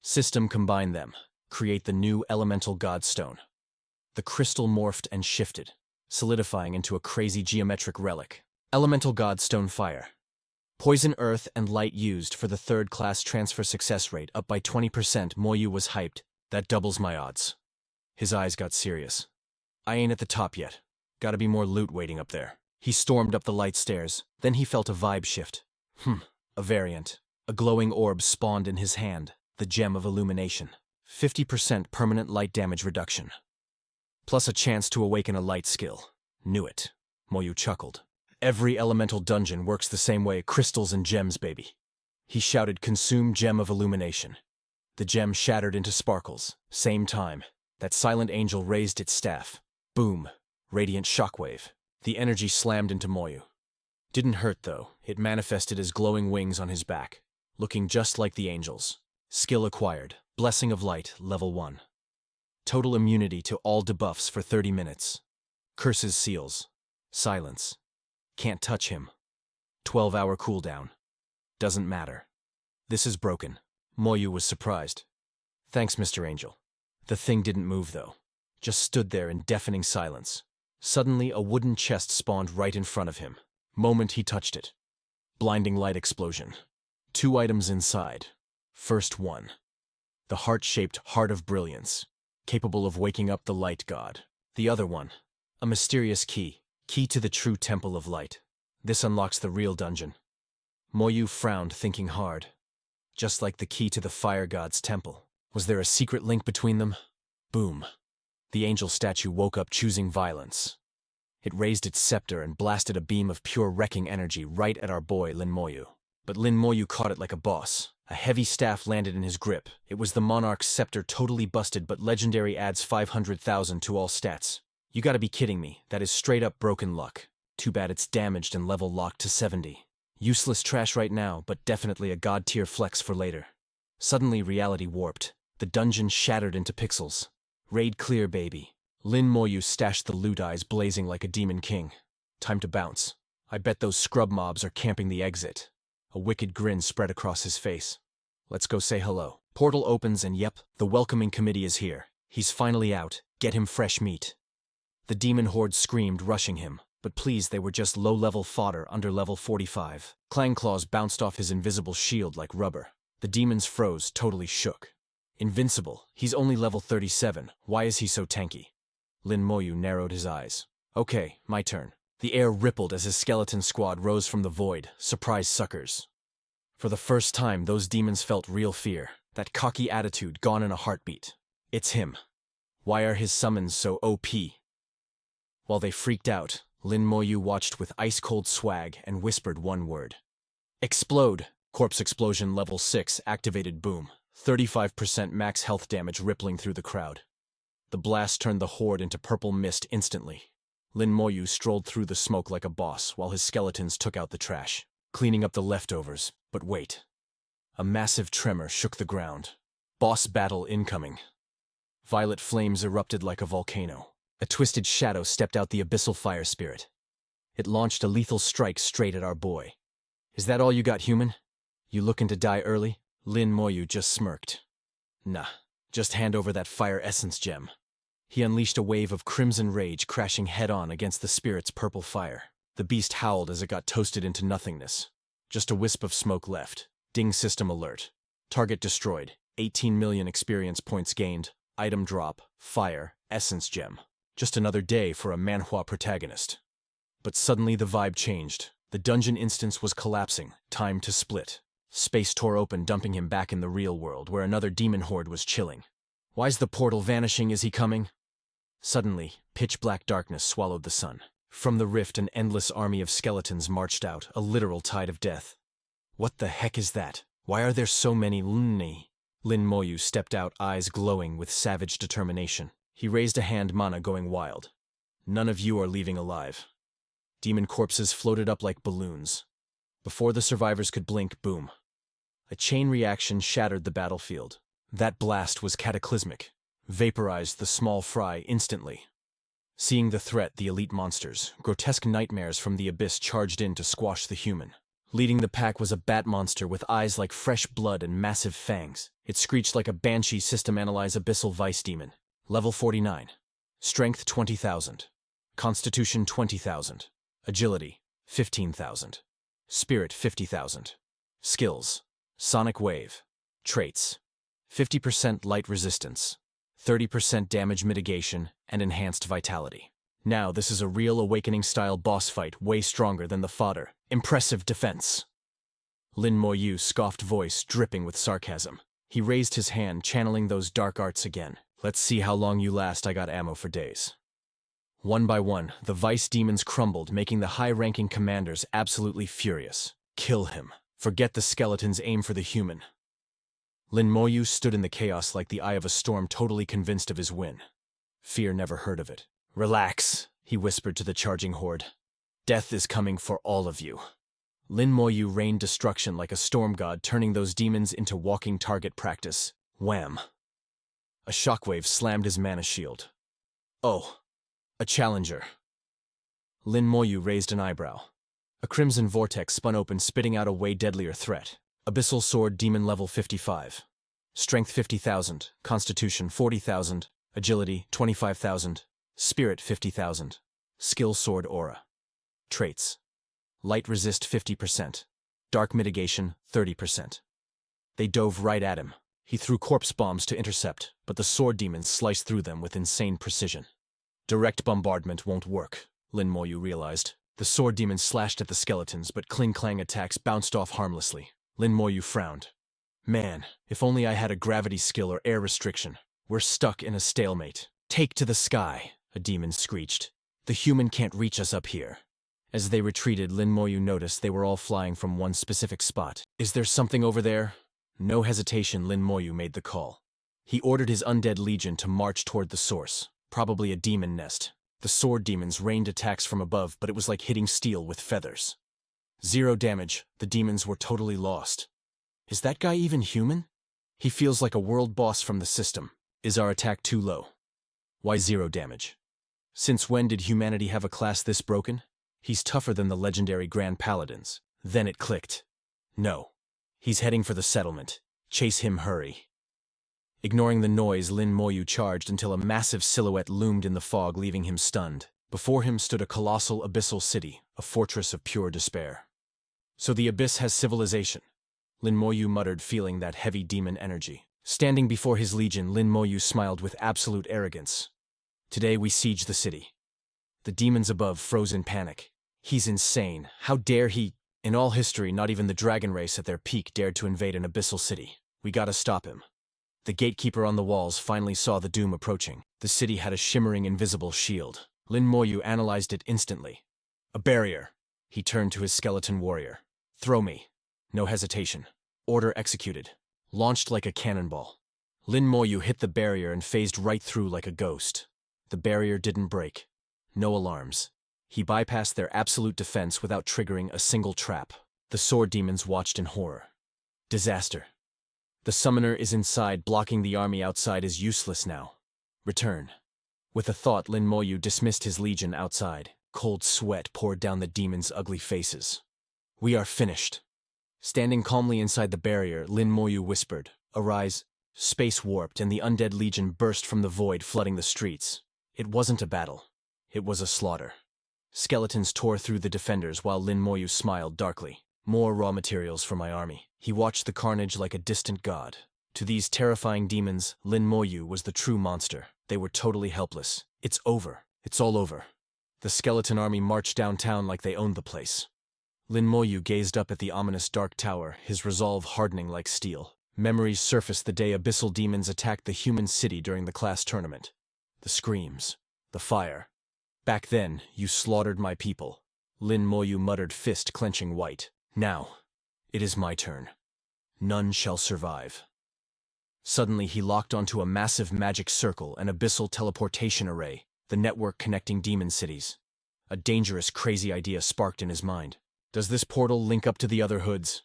System combine them. Create the new elemental god stone. The crystal morphed and shifted, solidifying into a crazy geometric relic. Elemental God Stone Fire. Poison Earth and Light used for the third-class transfer success rate up by 20%. Moyu was hyped. That doubles my odds. His eyes got serious. I ain't at the top yet. Gotta be more loot waiting up there. He stormed up the light stairs. Then he felt a vibe shift. A variant. A glowing orb spawned in his hand. The Gem of Illumination. 50% permanent light damage reduction. Plus a chance to awaken a light skill. Knew it. Moyu chuckled. Every elemental dungeon works the same way. Crystals and gems, baby. He shouted, "Consume Gem of Illumination." The gem shattered into sparkles. Same time. That silent angel raised its staff. Boom. Radiant shockwave. The energy slammed into Moyu. Didn't hurt, though. It manifested as glowing wings on his back, looking just like the angel's. Skill acquired. Blessing of Light, level 1. Total immunity to all debuffs for 30 minutes. Curses seals. Silence. Can't touch him. 12-hour cooldown. Doesn't matter. This is broken. Moyu was surprised. Thanks, Mr. Angel. The thing didn't move, though. Just stood there in deafening silence. Suddenly, a wooden chest spawned right in front of him. Moment he touched it. Blinding light explosion. 2 items inside. First one. The heart-shaped Heart of Brilliance, capable of waking up the light god. The other one. A mysterious key. Key to the true Temple of Light. This unlocks the real dungeon. Moyu frowned, thinking hard. Just like the key to the fire god's temple. Was there a secret link between them? Boom. The angel statue woke up, choosing violence. It raised its scepter and blasted a beam of pure wrecking energy right at our boy Lin Moyu. But Lin Moyu caught it like a boss. A heavy staff landed in his grip. It was the Monarch's scepter, totally busted, but legendary adds 500,000 to all stats. You gotta be kidding me. That is straight up broken luck. Too bad it's damaged and level locked to 70. Useless trash right now, but definitely a god tier flex for later. Suddenly reality warped. The dungeon shattered into pixels. Raid clear, baby. Lin Moyu stashed the loot, eyes blazing like a demon king. Time to bounce. I bet those scrub mobs are camping the exit. A wicked grin spread across his face. Let's go say hello. Portal opens and yep, the welcoming committee is here. He's finally out. Get him fresh meat. The demon horde screamed, rushing him. But please, they were just low-level fodder under level 45. Clangclaws bounced off his invisible shield like rubber. The demons froze, totally shook. Invincible. He's only level 37. Why is he so tanky? Lin Moyu narrowed his eyes. Okay, my turn. The air rippled as his skeleton squad rose from the void. Surprise suckers. For the first time, those demons felt real fear. That cocky attitude gone in a heartbeat. It's him. Why are his summons so OP? While they freaked out, Lin Moyu watched with ice-cold swag and whispered one word. Explode! Corpse explosion level 6 activated. Boom. 35% max health damage rippling through the crowd. The blast turned the horde into purple mist instantly. Lin Moyu strolled through the smoke like a boss while his skeletons took out the trash, cleaning up the leftovers. But wait. A massive tremor shook the ground. Boss battle incoming. Violet flames erupted like a volcano. A twisted shadow stepped out, the abyssal fire spirit. It launched a lethal strike straight at our boy. Is that all you got, human? You looking to die early? Lin Moyu just smirked. Nah, just hand over that fire essence gem. He unleashed a wave of crimson rage, crashing head-on against the spirit's purple fire. The beast howled as it got toasted into nothingness. Just a wisp of smoke left. Ding system alert. Target destroyed. 18 million experience points gained. Item drop. Fire. Essence gem. Just another day for a Manhwa protagonist. But suddenly the vibe changed. The dungeon instance was collapsing. Time to split. Space tore open, dumping him back in the real world, where another demon horde was chilling. Why's the portal vanishing? Is he coming? Suddenly, pitch-black darkness swallowed the sun. From the rift, an endless army of skeletons marched out, a literal tide of death. What the heck is that? Why are there so many Lin Moyu stepped out, eyes glowing with savage determination. He raised a hand, mana going wild. None of you are leaving alive. Demon corpses floated up like balloons. Before the survivors could blink, boom. A chain reaction shattered the battlefield. That blast was cataclysmic. Vaporized the small fry instantly. Seeing the threat, the elite monsters, grotesque nightmares from the abyss, charged in to squash the human. Leading the pack was a bat monster with eyes like fresh blood and massive fangs. It screeched like a banshee. System analyze abyssal vice demon. Level 49. Strength 20,000. Constitution 20,000. Agility 15,000. Spirit 50,000. Skills: Sonic Wave. Traits: 50% light resistance, 30% damage mitigation, and enhanced vitality. Now this is a real Awakening-style boss fight, way stronger than the fodder. Impressive defense. Lin Moyu scoffed, voice dripping with sarcasm. He raised his hand, channeling those dark arts again. Let's see how long you last, I got ammo for days. One by one, the vice demons crumbled, making the high-ranking commanders absolutely furious. Kill him. Forget the skeletons, aim for the human. Lin Moyu stood in the chaos like the eye of a storm, totally convinced of his win. Fear never heard of it. Relax, he whispered to the charging horde. Death is coming for all of you. Lin Moyu rained destruction like a storm god, turning those demons into walking target practice. Wham! A shockwave slammed his mana shield. Oh, a challenger. Lin Moyu raised an eyebrow. A crimson vortex spun open, spitting out a way deadlier threat. Abyssal Sword, Demon level 55. Strength 50,000, Constitution 40,000, Agility 25,000, Spirit 50,000. Skill Sword Aura. Traits: Light Resist 50%, Dark Mitigation 30%. They dove right at him. He threw corpse bombs to intercept, but the sword demons sliced through them with insane precision. Direct bombardment won't work, Lin Moyu realized. The sword demons slashed at the skeletons, but cling-clang attacks bounced off harmlessly. Lin Moyu frowned. Man, if only I had a gravity skill or air restriction. We're stuck in a stalemate. Take to the sky, a demon screeched. The human can't reach us up here. As they retreated, Lin Moyu noticed they were all flying from one specific spot. Is there something over there? No hesitation, Lin Moyu made the call. He ordered his undead legion to march toward the source, probably a demon nest. The sword demons rained attacks from above, but it was like hitting steel with feathers. 0 damage, the demons were totally lost. Is that guy even human? He feels like a world boss from the system. Is our attack too low? Why 0 damage? Since when did humanity have a class this broken? He's tougher than the legendary Grand Paladins. Then it clicked. No. He's heading for the settlement. Chase him, hurry. Ignoring the noise, Lin Moyu charged until a massive silhouette loomed in the fog, leaving him stunned. Before him stood a colossal abyssal city, a fortress of pure despair. So the abyss has civilization, Lin Moyu muttered, feeling that heavy demon energy. Standing before his legion, Lin Moyu smiled with absolute arrogance. Today we siege the city. The demons above froze in panic. He's insane. How dare he? In all history, not even the dragon race at their peak dared to invade an abyssal city. We gotta stop him. The gatekeeper on the walls finally saw the doom approaching. The city had a shimmering invisible shield. Lin Moyu analyzed it instantly. A barrier. He turned to his skeleton warrior. Throw me. No hesitation. Order executed. Launched like a cannonball. Lin Moyu hit the barrier and phased right through like a ghost. The barrier didn't break. No alarms. He bypassed their absolute defense without triggering a single trap. The sword demons watched in horror. Disaster. The summoner is inside, blocking the army outside is useless now. Return. With a thought, Lin Moyu dismissed his legion outside. Cold sweat poured down the demons' ugly faces. We are finished. Standing calmly inside the barrier, Lin Moyu whispered, Arise. Space warped and the undead legion burst from the void, flooding the streets. It wasn't a battle. It was a slaughter. Skeletons tore through the defenders while Lin Moyu smiled darkly. More raw materials for my army. He watched the carnage like a distant god. To these terrifying demons, Lin Moyu was the true monster. They were totally helpless. It's over. It's all over. The skeleton army marched downtown like they owned the place. Lin Moyu gazed up at the ominous dark tower, his resolve hardening like steel. Memories surfaced the day abyssal demons attacked the human city during the class tournament. The screams. The fire. Back then, you slaughtered my people. Lin Moyu muttered, fist clenching white. Now, it is my turn. None shall survive. Suddenly, he locked onto a massive magic circle, an abyssal teleportation array, the network connecting demon cities. A dangerous, crazy idea sparked in his mind. Does this portal link up to the other hoods?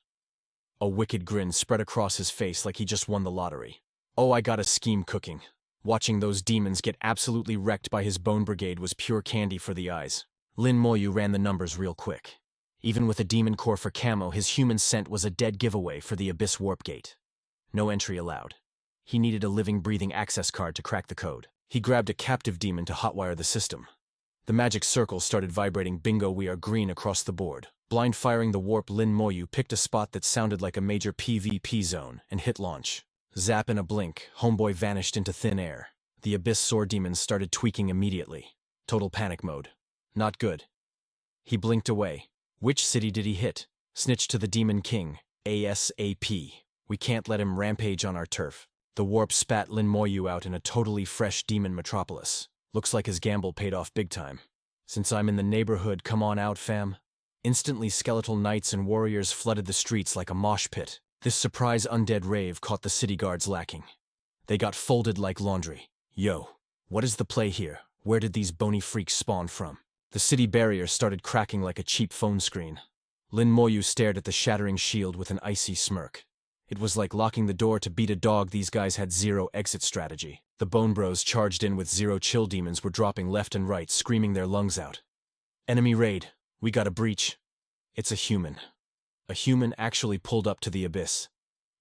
A wicked grin spread across his face like he just won the lottery. Oh, I got a scheme cooking. Watching those demons get absolutely wrecked by his bone brigade was pure candy for the eyes. Lin Moyu ran the numbers real quick. Even with a demon core for camo, his human scent was a dead giveaway for the Abyss Warp Gate. No entry allowed. He needed a living, breathing access card to crack the code. He grabbed a captive demon to hotwire the system. The magic circle started vibrating. Bingo, we are green across the board. Blind firing the warp, Lin Moyu picked a spot that sounded like a major PvP zone and hit launch. Zap, in a blink, homeboy vanished into thin air. The Abyss Sword demons started tweaking immediately. Total panic mode. Not good. He blinked away. Which city did he hit? Snitched to the Demon King. ASAP. We can't let him rampage on our turf. The warp spat Lin Moyu out in a totally fresh demon metropolis. Looks like his gamble paid off big time. Since I'm in the neighborhood, come on out, fam. Instantly, skeletal knights and warriors flooded the streets like a mosh pit. This surprise undead rave caught the city guards lacking. They got folded like laundry. Yo, what is the play here? Where did these bony freaks spawn from? The city barrier started cracking like a cheap phone screen. Lin Moyu stared at the shattering shield with an icy smirk. It was like locking the door to beat a dog. These guys had zero exit strategy. The Bone Bros charged in with zero chill. Demons were dropping left and right, screaming their lungs out. Enemy raid. We got a breach. It's a human. A human actually pulled up to the abyss.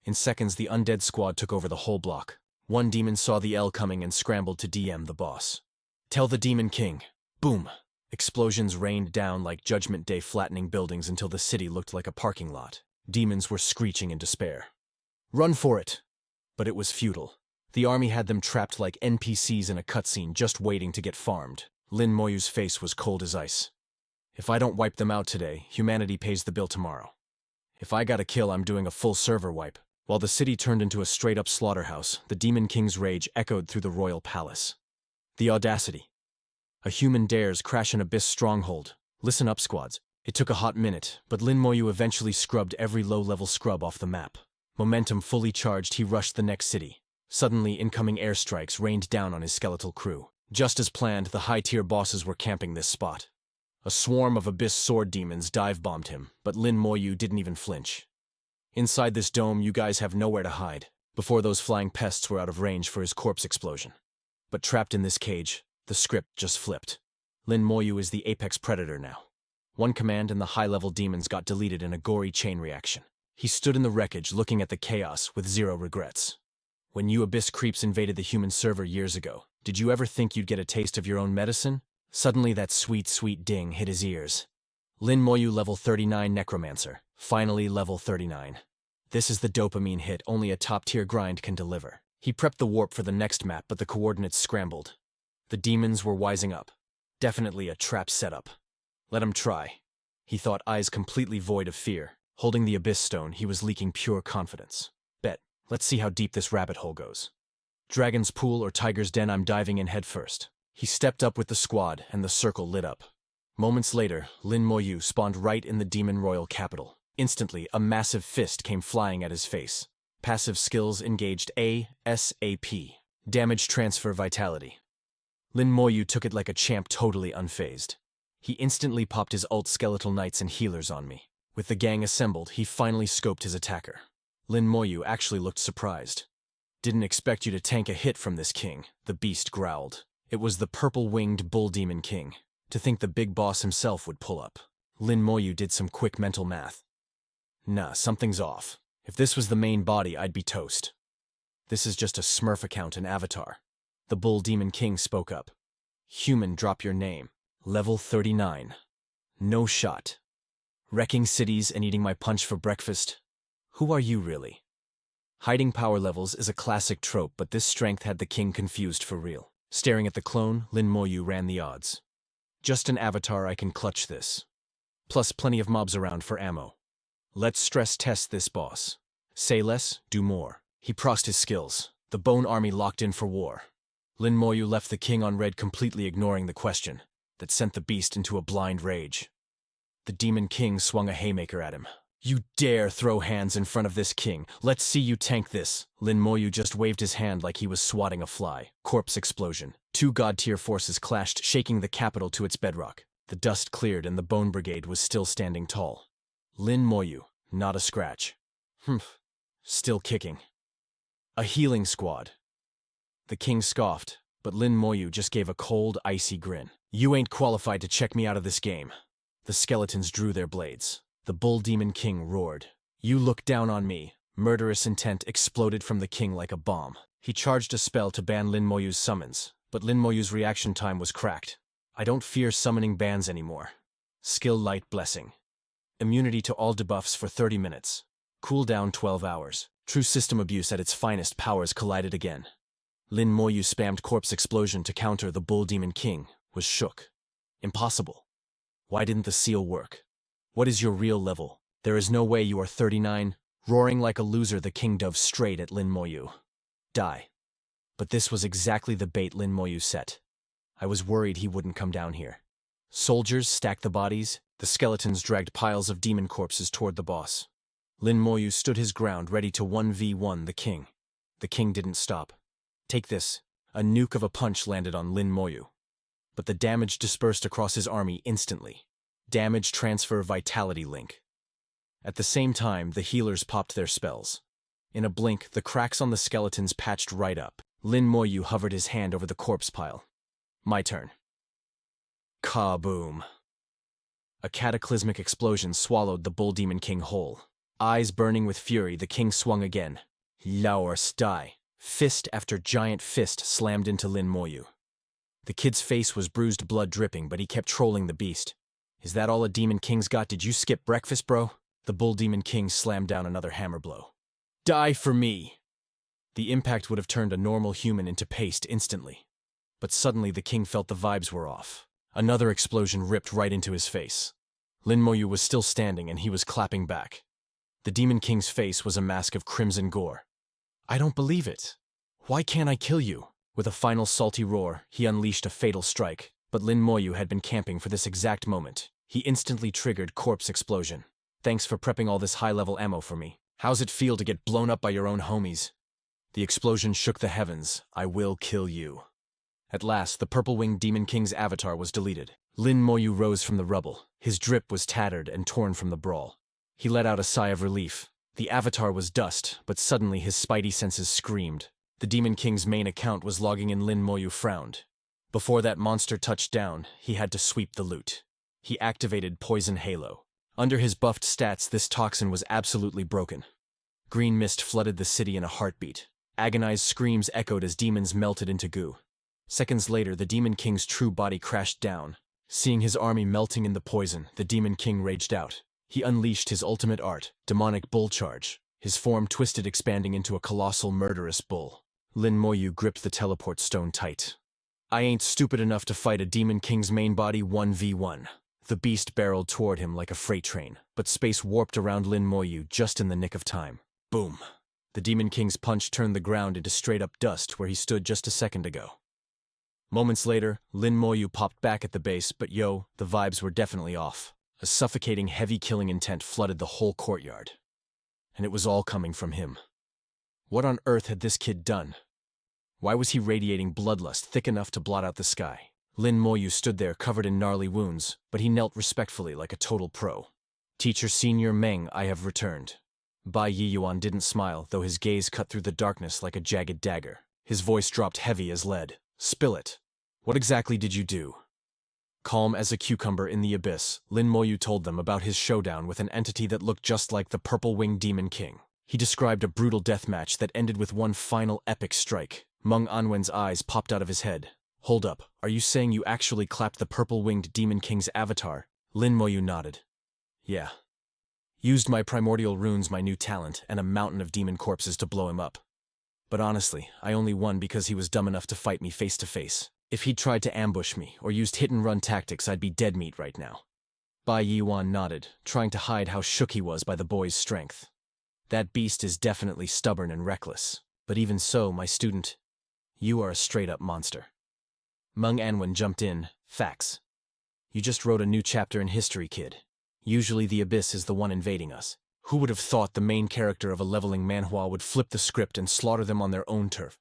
In seconds, the undead squad took over the whole block. One demon saw the L coming and scrambled to DM the boss. Tell the Demon King. Boom. Explosions rained down like Judgment Day, flattening buildings until the city looked like a parking lot. Demons were screeching in despair. Run for it! But it was futile. The army had them trapped like NPCs in a cutscene, just waiting to get farmed. Lin Moyu's face was cold as ice. If I don't wipe them out today, humanity pays the bill tomorrow. If I got a kill, I'm doing a full server wipe. While the city turned into a straight-up slaughterhouse, the Demon King's rage echoed through the royal palace. The audacity. A human dares crash an abyss stronghold. Listen up, squads. It took a hot minute, but Lin Moyu eventually scrubbed every low-level scrub off the map. Momentum fully charged, he rushed the next city. Suddenly, incoming airstrikes rained down on his skeletal crew. Just as planned, the high-tier bosses were camping this spot. A swarm of Abyss Sword demons dive-bombed him, but Lin Moyu didn't even flinch. Inside this dome, you guys have nowhere to hide, before those flying pests were out of range for his corpse explosion. But trapped in this cage, the script just flipped. Lin Moyu is the apex predator now. One command and the high-level demons got deleted in a gory chain reaction. He stood in the wreckage looking at the chaos with zero regrets. When you Abyss creeps invaded the human server years ago, did you ever think you'd get a taste of your own medicine? Suddenly that sweet, sweet ding hit his ears. Lin Moyu level 39 Necromancer. Finally level 39. This is the dopamine hit only a top-tier grind can deliver. He prepped the warp for the next map, but the coordinates scrambled. The demons were wising up. Definitely a trap setup. Let him try. He thought, eyes completely void of fear. Holding the Abyss Stone, he was leaking pure confidence. Bet. Let's see how deep this rabbit hole goes. Dragon's Pool or Tiger's Den, I'm diving in headfirst. He stepped up with the squad, and the circle lit up. Moments later, Lin Moyu spawned right in the demon royal capital. Instantly, a massive fist came flying at his face. Passive skills engaged ASAP. Damage transfer vitality. Lin Moyu took it like a champ, totally unfazed. He instantly popped his ult skeletal knights and healers on me. With the gang assembled, he finally scoped his attacker. Lin Moyu actually looked surprised. Didn't expect you to tank a hit from this king, the beast growled. It was the purple-winged bull demon king. To think the big boss himself would pull up. Lin Moyu did some quick mental math. Nah, something's off. If this was the main body, I'd be toast. This is just a Smurf account and avatar. The bull demon king spoke up. Human, drop your name. Level 39. No shot. Wrecking cities and eating my punch for breakfast? Who are you really? Hiding power levels is a classic trope, but this strength had the king confused for real. Staring at the clone, Lin Moyu ran the odds. Just an avatar, I can clutch this. Plus plenty of mobs around for ammo. Let's stress test this boss. Say less, do more. He prossed his skills. The bone army locked in for war. Lin Moyu left the king on red, completely ignoring the question that sent the beast into a blind rage. The demon king swung a haymaker at him. You dare throw hands in front of this king. Let's see you tank this. Lin Moyu just waved his hand like he was swatting a fly. Corpse explosion. Two god-tier forces clashed, shaking the capital to its bedrock. The dust cleared and the Bone Brigade was still standing tall. Lin Moyu, not a scratch. Still kicking. A healing squad. The king scoffed, but Lin Moyu just gave a cold, icy grin. You ain't qualified to check me out of this game. The skeletons drew their blades. The bull demon king roared. You look down on me. Murderous intent exploded from the king like a bomb. He charged a spell to ban Lin Moyu's summons, But Lin Moyu's reaction time was cracked. I don't fear summoning bans anymore. Skill light blessing. Immunity to all debuffs for 30 minutes. Cooldown 12 hours. True system abuse at its finest, powers collided again. Lin Moyu spammed corpse explosion to counter the Bull Demon King, was shook. Impossible. Why didn't the seal work? What is your real level? There is no way you are 39. Roaring like a loser, the king dove straight at Lin Moyu. Die. But this was exactly the bait Lin Moyu set. I was worried he wouldn't come down here. Soldiers stacked the bodies, the skeletons dragged piles of demon corpses toward the boss. Lin Moyu stood his ground, ready to 1v1 the king. The king didn't stop. Take this. A nuke of a punch landed on Lin Moyu. But the damage dispersed across his army instantly. Damage transfer vitality link. At the same time, the healers popped their spells. In a blink, the cracks on the skeletons patched right up. Lin Moyu hovered his hand over the corpse pile. My turn. Kaboom. A cataclysmic explosion swallowed the Bull Demon King whole. Eyes burning with fury, the king swung again. Laos die. Fist after giant fist slammed into Lin Moyu. The kid's face was bruised, blood dripping, but he kept trolling the beast. Is that all a Demon King's got? Did you skip breakfast, bro? The Bull Demon King slammed down another hammer blow. Die for me! The impact would have turned a normal human into paste instantly. But suddenly the king felt the vibes were off. Another explosion ripped right into his face. Lin Moyu was still standing and he was clapping back. The Demon King's face was a mask of crimson gore. I don't believe it. Why can't I kill you? With a final salty roar, he unleashed a fatal strike, but Lin Moyu had been camping for this exact moment. He instantly triggered corpse explosion. Thanks for prepping all this high-level ammo for me. How's it feel to get blown up by your own homies? The explosion shook the heavens. I will kill you. At last, the purple-winged Demon King's avatar was deleted. Lin Moyu rose from the rubble. His drip was tattered and torn from the brawl. He let out a sigh of relief. The avatar was dust, but suddenly his spidey senses screamed. The Demon King's main account was logging in. Lin Moyu frowned. Before that monster touched down, he had to sweep the loot. He activated Poison Halo. Under his buffed stats, this toxin was absolutely broken. Green mist flooded the city in a heartbeat. Agonized screams echoed as demons melted into goo. Seconds later, the Demon King's true body crashed down. Seeing his army melting in the poison, the Demon King raged out. He unleashed his ultimate art, Demonic Bull Charge. His form twisted, expanding into a colossal, murderous bull. Lin Moyu gripped the teleport stone tight. I ain't stupid enough to fight a Demon King's main body 1v1. The beast barreled toward him like a freight train, but space warped around Lin Moyu just in the nick of time. Boom. The Demon King's punch turned the ground into straight-up dust where he stood just a second ago. Moments later, Lin Moyu popped back at the base, but the vibes were definitely off. A suffocating, heavy killing intent flooded the whole courtyard. And it was all coming from him. What on earth had this kid done? Why was he radiating bloodlust thick enough to blot out the sky? Lin Moyu stood there covered in gnarly wounds, but he knelt respectfully like a total pro. Teacher Senior Meng, I have returned. Bai Yiyuan didn't smile, though his gaze cut through the darkness like a jagged dagger. His voice dropped heavy as lead. Spill it. What exactly did you do? Calm as a cucumber in the abyss, Lin Moyu told them about his showdown with an entity that looked just like the purple-winged Demon King. He described a brutal deathmatch that ended with one final epic strike. Meng Anwen's eyes popped out of his head. Hold up, are you saying you actually clapped the purple-winged Demon King's avatar? Lin Moyu nodded. Yeah. Used my primordial runes, my new talent, and a mountain of demon corpses to blow him up. But honestly, I only won because he was dumb enough to fight me face to face. If he'd tried to ambush me, or used hit-and-run tactics, I'd be dead meat right now. Bai Yiwan nodded, trying to hide how shook he was by the boy's strength. That beast is definitely stubborn and reckless. But even so, my student, you are a straight-up monster. Meng Anwen jumped in. Facts. You just wrote a new chapter in history, kid. Usually the Abyss is the one invading us. Who would have thought the main character of a leveling manhwa would flip the script and slaughter them on their own turf?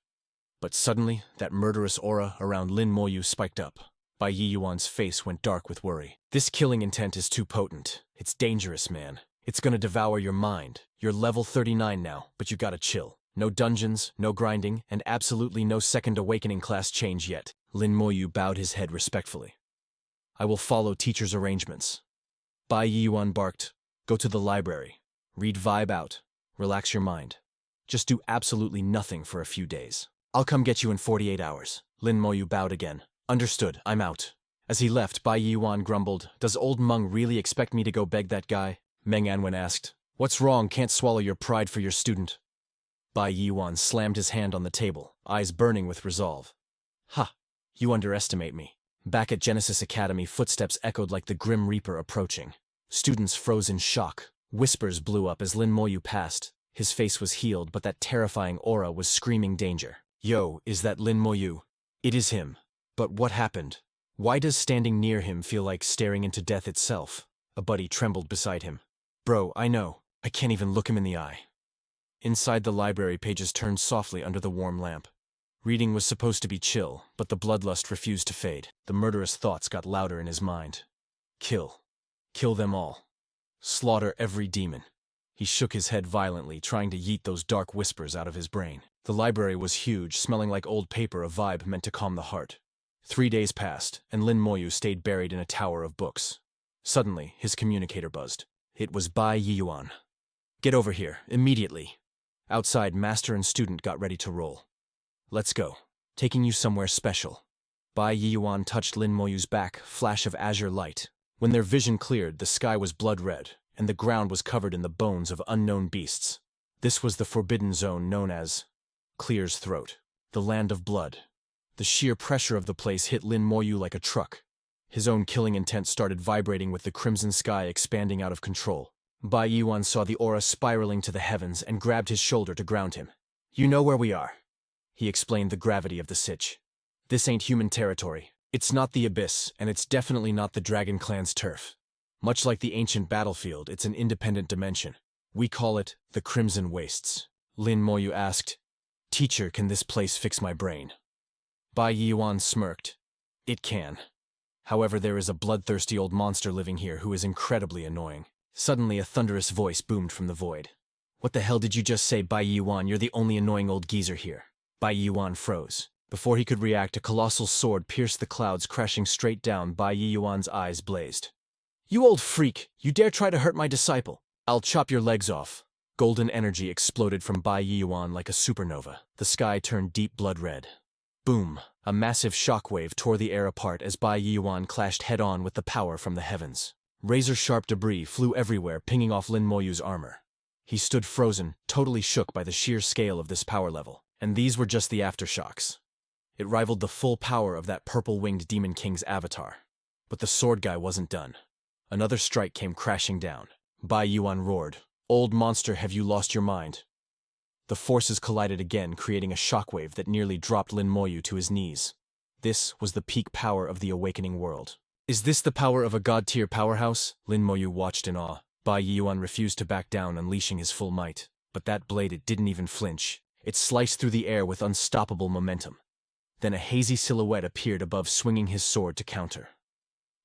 But suddenly, that murderous aura around Lin Moyu spiked up. Bai Yiyuan's face went dark with worry. This killing intent is too potent. It's dangerous, man. It's gonna devour your mind. You're level 39 now, but you gotta chill. No dungeons, no grinding, and absolutely no second awakening class change yet. Lin Moyu bowed his head respectfully. I will follow teacher's arrangements. Bai Yiyuan barked. Go to the library. Read Vibe out. Relax your mind. Just do absolutely nothing for a few days. I'll come get you in 48 hours. Lin Moyu bowed again. Understood, I'm out. As he left, Bai Yuan grumbled, Does old Meng really expect me to go beg that guy? Meng Anwen asked. What's wrong? Can't swallow your pride for your student. Bai Yuan slammed his hand on the table, eyes burning with resolve. Ha! You underestimate me. Back at Genesis Academy, footsteps echoed like the Grim Reaper approaching. Students froze in shock. Whispers blew up as Lin Moyu passed. His face was healed, but that terrifying aura was screaming danger. Yo, is that Lin Moyu? It is him. But what happened? Why does standing near him feel like staring into death itself? A buddy trembled beside him. Bro, I know. I can't even look him in the eye. Inside the library, pages turned softly under the warm lamp. Reading was supposed to be chill, but the bloodlust refused to fade. The murderous thoughts got louder in his mind. Kill. Kill them all. Slaughter every demon. He shook his head violently, trying to yeet those dark whispers out of his brain. The library was huge, smelling like old paper, a vibe meant to calm the heart. 3 days passed, and Lin Moyu stayed buried in a tower of books. Suddenly, his communicator buzzed. It was Bai Yuan. Get over here, immediately. Outside, master and student got ready to roll. Let's go. Taking you somewhere special. Bai Yuan touched Lin Moyu's back, flash of azure light. When their vision cleared, the sky was blood red, and the ground was covered in the bones of unknown beasts. This was the forbidden zone known as Clear's Throat, the land of blood. The sheer pressure of the place hit Lin Moyu like a truck. His own killing intent started vibrating with the crimson sky expanding out of control. Bai Yuan saw the aura spiraling to the heavens and grabbed his shoulder to ground him. You know where we are. He explained the gravity of the sitch. This ain't human territory. It's not the Abyss, and it's definitely not the Dragon Clan's turf. Much like the ancient battlefield, it's an independent dimension. We call it the Crimson Wastes. Lin Moyu asked, Teacher, can this place fix my brain? Bai Yuan smirked. It can. However, there is a bloodthirsty old monster living here who is incredibly annoying. Suddenly, a thunderous voice boomed from the void. What the hell did you just say, Bai Yuan? You're the only annoying old geezer here. Bai Yuan froze. Before he could react, a colossal sword pierced the clouds, crashing straight down. Bai Yuan's eyes blazed. You old freak! You dare try to hurt my disciple! I'll chop your legs off. Golden energy exploded from Bai Yuan like a supernova. The sky turned deep blood red. Boom! A massive shockwave tore the air apart as Bai Yuan clashed head-on with the power from the heavens. Razor-sharp debris flew everywhere, pinging off Lin Moyu's armor. He stood frozen, totally shook by the sheer scale of this power level. And these were just the aftershocks. It rivaled the full power of that purple-winged Demon King's avatar. But the sword guy wasn't done. Another strike came crashing down. Bai Yuan roared, Old monster, have you lost your mind? The forces collided again, creating a shockwave that nearly dropped Lin Moyu to his knees. This was the peak power of the awakening world. Is this the power of a god-tier powerhouse? Lin Moyu watched in awe. Bai Yuan refused to back down, unleashing his full might. But that blade, it didn't even flinch. It sliced through the air with unstoppable momentum. Then a hazy silhouette appeared above, swinging his sword to counter.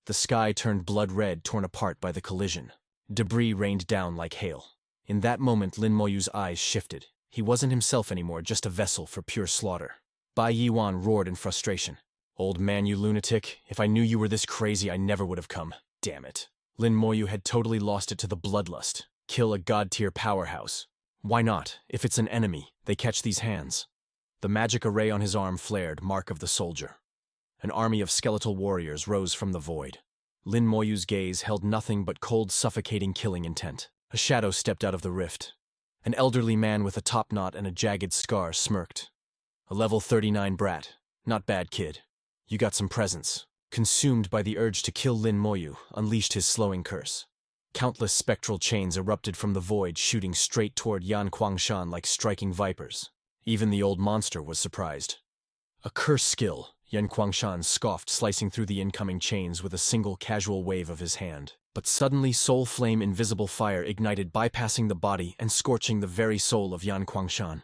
The sky turned blood red, torn apart by the collision. Debris rained down like hail. In that moment, Lin Moyu's eyes shifted. He wasn't himself anymore, just a vessel for pure slaughter. Bai Yuan roared in frustration. Old man, you lunatic. If I knew you were this crazy, I never would have come. Damn it. Lin Moyu had totally lost it to the bloodlust. Kill a god-tier powerhouse. Why not? If it's an enemy, they catch these hands. The magic array on his arm flared, mark of the soldier. An army of skeletal warriors rose from the void. Lin Moyu's gaze held nothing but cold, suffocating killing intent. A shadow stepped out of the rift. An elderly man with a top knot and a jagged scar smirked. A level 39 brat. Not bad, kid. You got some presence. Consumed by the urge to kill, Lin Moyu unleashed his slowing curse. Countless spectral chains erupted from the void, shooting straight toward Yan Kwangshan like striking vipers. Even the old monster was surprised. A curse skill, Yan Kwangshan scoffed, slicing through the incoming chains with a single casual wave of his hand. But suddenly soul flame invisible fire ignited, bypassing the body and scorching the very soul of Yan Kwangshan.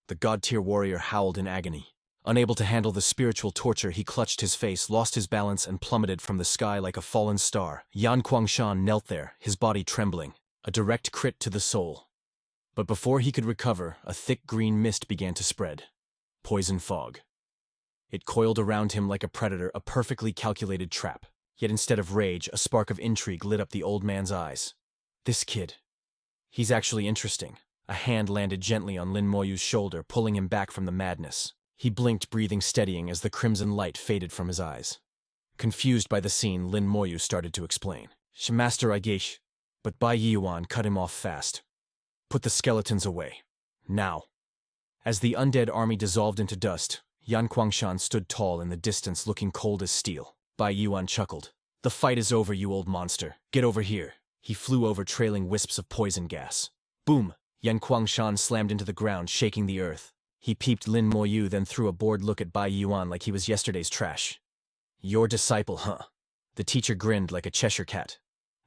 The god-tier warrior howled in agony. Unable to handle the spiritual torture, he clutched his face, lost his balance, and plummeted from the sky like a fallen star. Yan Kwangshan knelt there, his body trembling. A direct crit to the soul. But before he could recover, a thick green mist began to spread. Poison fog. It coiled around him like a predator, a perfectly calculated trap. Yet instead of rage, a spark of intrigue lit up the old man's eyes. This kid. He's actually interesting. A hand landed gently on Lin Moyu's shoulder, pulling him back from the madness. He blinked, breathing steadying as the crimson light faded from his eyes. Confused by the scene, Lin Moyu started to explain. Master, I geish. But Bai Yuan cut him off fast. Put the skeletons away. Now. As the undead army dissolved into dust, Yan Kuangshan stood tall in the distance, looking cold as steel. Bai Yuan chuckled. The fight is over, you old monster. Get over here. He flew over, trailing wisps of poison gas. Boom! Yan Kuangshan slammed into the ground, shaking the earth. He peeped Lin Moyu, then threw a bored look at Bai Yuan like he was yesterday's trash. Your disciple, huh? The teacher grinned like a Cheshire cat.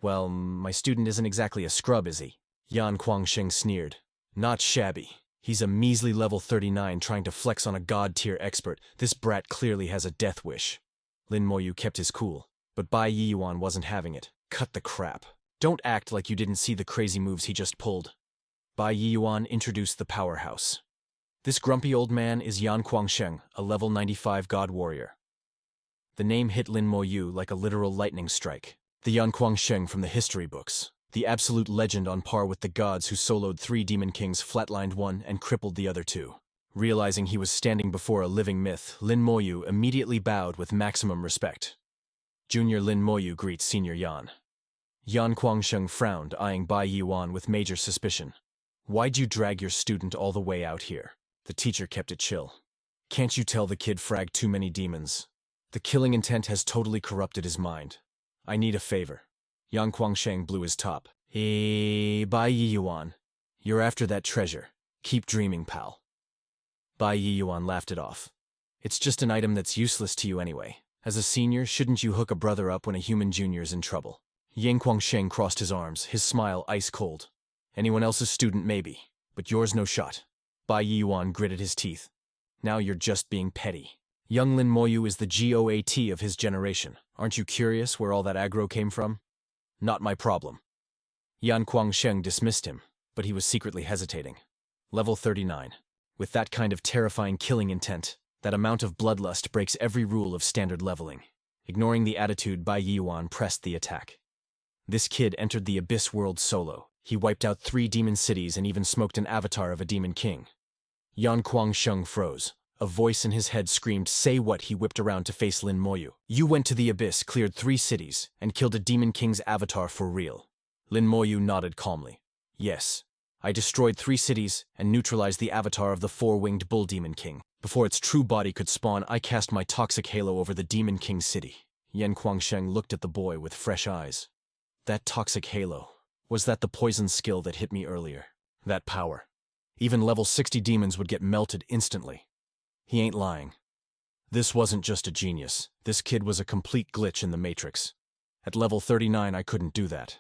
Well, my student isn't exactly a scrub, is he? Yan Kuangsheng sneered. Not shabby. He's a measly level 39 trying to flex on a god-tier expert. This brat clearly has a death wish. Lin Moyu kept his cool, but Bai Yuan wasn't having it. Cut the crap. Don't act like you didn't see the crazy moves he just pulled. Bai Yuan introduced the powerhouse. This grumpy old man is Yan Kuangsheng, a level 95 god warrior. The name hit Lin Moyu like a literal lightning strike. The Yan Kuangsheng from the history books. The absolute legend on par with the gods who soloed 3 demon kings, flatlined one, and crippled the other 2. Realizing he was standing before a living myth, Lin Moyu immediately bowed with maximum respect. Junior Lin Moyu greets Senior Yan. Yan Kuangsheng frowned, eyeing Bai Yuan with major suspicion. Why'd you drag your student all the way out here? The teacher kept it chill. Can't you tell the kid fragged too many demons? The killing intent has totally corrupted his mind. I need a favor. Yan Kuangsheng blew his top. Hey, Bai Yuan. You're after that treasure. Keep dreaming, pal. Bai Yuan laughed it off. It's just an item that's useless to you anyway. As a senior, shouldn't you hook a brother up when a human junior's in trouble? Yan Kuangsheng crossed his arms, his smile ice cold. Anyone else's student maybe, but yours no shot. Bai Yuan gritted his teeth. Now you're just being petty. Young Lin Moyu is the GOAT of his generation. Aren't you curious where all that aggro came from? Not my problem. Yan Kuangsheng dismissed him, but he was secretly hesitating. Level 39. With that kind of terrifying killing intent, that amount of bloodlust breaks every rule of standard leveling. Ignoring the attitude, Bai Yuan pressed the attack. This kid entered the Abyss world solo. He wiped out 3 demon cities and even smoked an avatar of a demon king. Yan Kuangsheng froze. A voice in his head screamed, say what? He whipped around to face Lin Moyu. You went to the Abyss, cleared 3 cities, and killed a demon king's avatar for real. Lin Moyu nodded calmly. Yes. I destroyed 3 cities and neutralized the avatar of the 4-winged bull demon king. Before its true body could spawn, I cast my toxic halo over the demon king city. Yan Kuangsheng looked at the boy with fresh eyes. That toxic halo. Was that the poison skill that hit me earlier? That power. Even level 60 demons would get melted instantly. He ain't lying. This wasn't just a genius. This kid was a complete glitch in the Matrix. At level 39, I couldn't do that.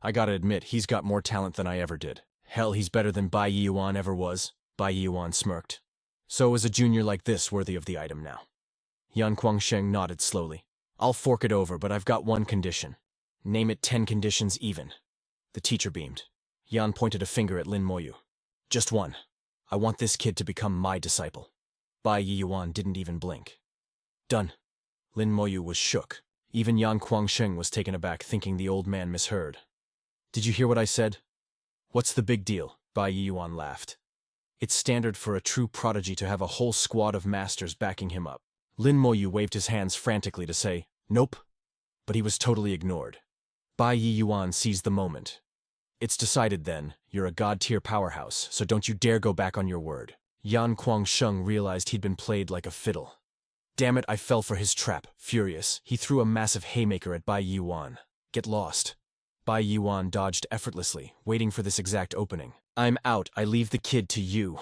I gotta admit, he's got more talent than I ever did. Hell, he's better than Bai Yuan ever was. Bai Yuan smirked. So is a junior like this worthy of the item now? Yan Kuangsheng nodded slowly. I'll fork it over, but I've got one condition. Name it 10 conditions even. The teacher beamed. Yan pointed a finger at Lin Moyu. Just one. I want this kid to become my disciple. Bai Yuan didn't even blink. Done. Lin Moyu was shook. Even Yan Kuangsheng was taken aback, thinking the old man misheard. Did you hear what I said? What's the big deal? Bai Yuan laughed. It's standard for a true prodigy to have a whole squad of masters backing him up. Lin Moyu waved his hands frantically to say, nope. But he was totally ignored. Bai Yuan seized the moment. It's decided then, you're a god-tier powerhouse, so don't you dare go back on your word. Yan Kuangsheng realized he'd been played like a fiddle. Damn it, I fell for his trap. Furious, he threw a massive haymaker at Bai Yuan. Get lost. Bai Yuan dodged effortlessly, waiting for this exact opening. I'm out, I leave the kid to you.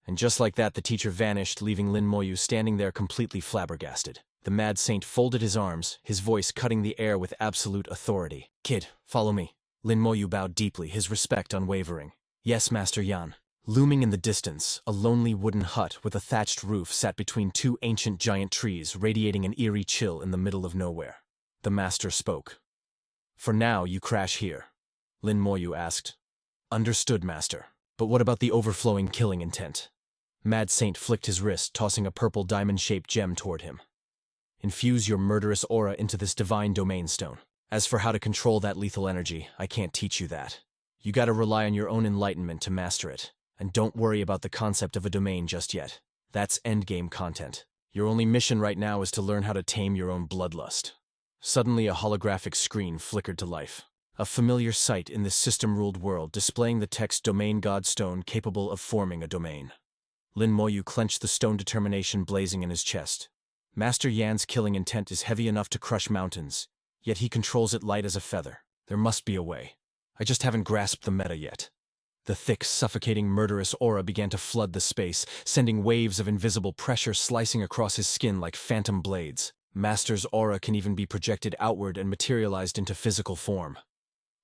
And just like that, the teacher vanished, leaving Lin Moyu standing there completely flabbergasted. The mad saint folded his arms, his voice cutting the air with absolute authority. Kid, follow me. Lin Moyu bowed deeply, his respect unwavering. Yes, Master Yan. Looming in the distance, a lonely wooden hut with a thatched roof sat between 2 ancient giant trees, radiating an eerie chill in the middle of nowhere. The master spoke. For now, you crash here. Lin Moyu asked. Understood, Master. But what about the overflowing killing intent? Mad Saint flicked his wrist, tossing a purple diamond-shaped gem toward him. Infuse your murderous aura into this divine domain stone. As for how to control that lethal energy, I can't teach you that. You gotta rely on your own enlightenment to master it. And don't worry about the concept of a domain just yet. That's endgame content. Your only mission right now is to learn how to tame your own bloodlust. Suddenly, a holographic screen flickered to life. A familiar sight in this system-ruled world, displaying the text Domain Godstone capable of forming a domain. Lin Moyu clenched the stone determination blazing in his chest. Master Yan's killing intent is heavy enough to crush mountains, yet he controls it light as a feather. There must be a way. I just haven't grasped the meta yet. The thick, suffocating, murderous aura began to flood the space, sending waves of invisible pressure slicing across his skin like phantom blades. Master's aura can even be projected outward and materialized into physical form.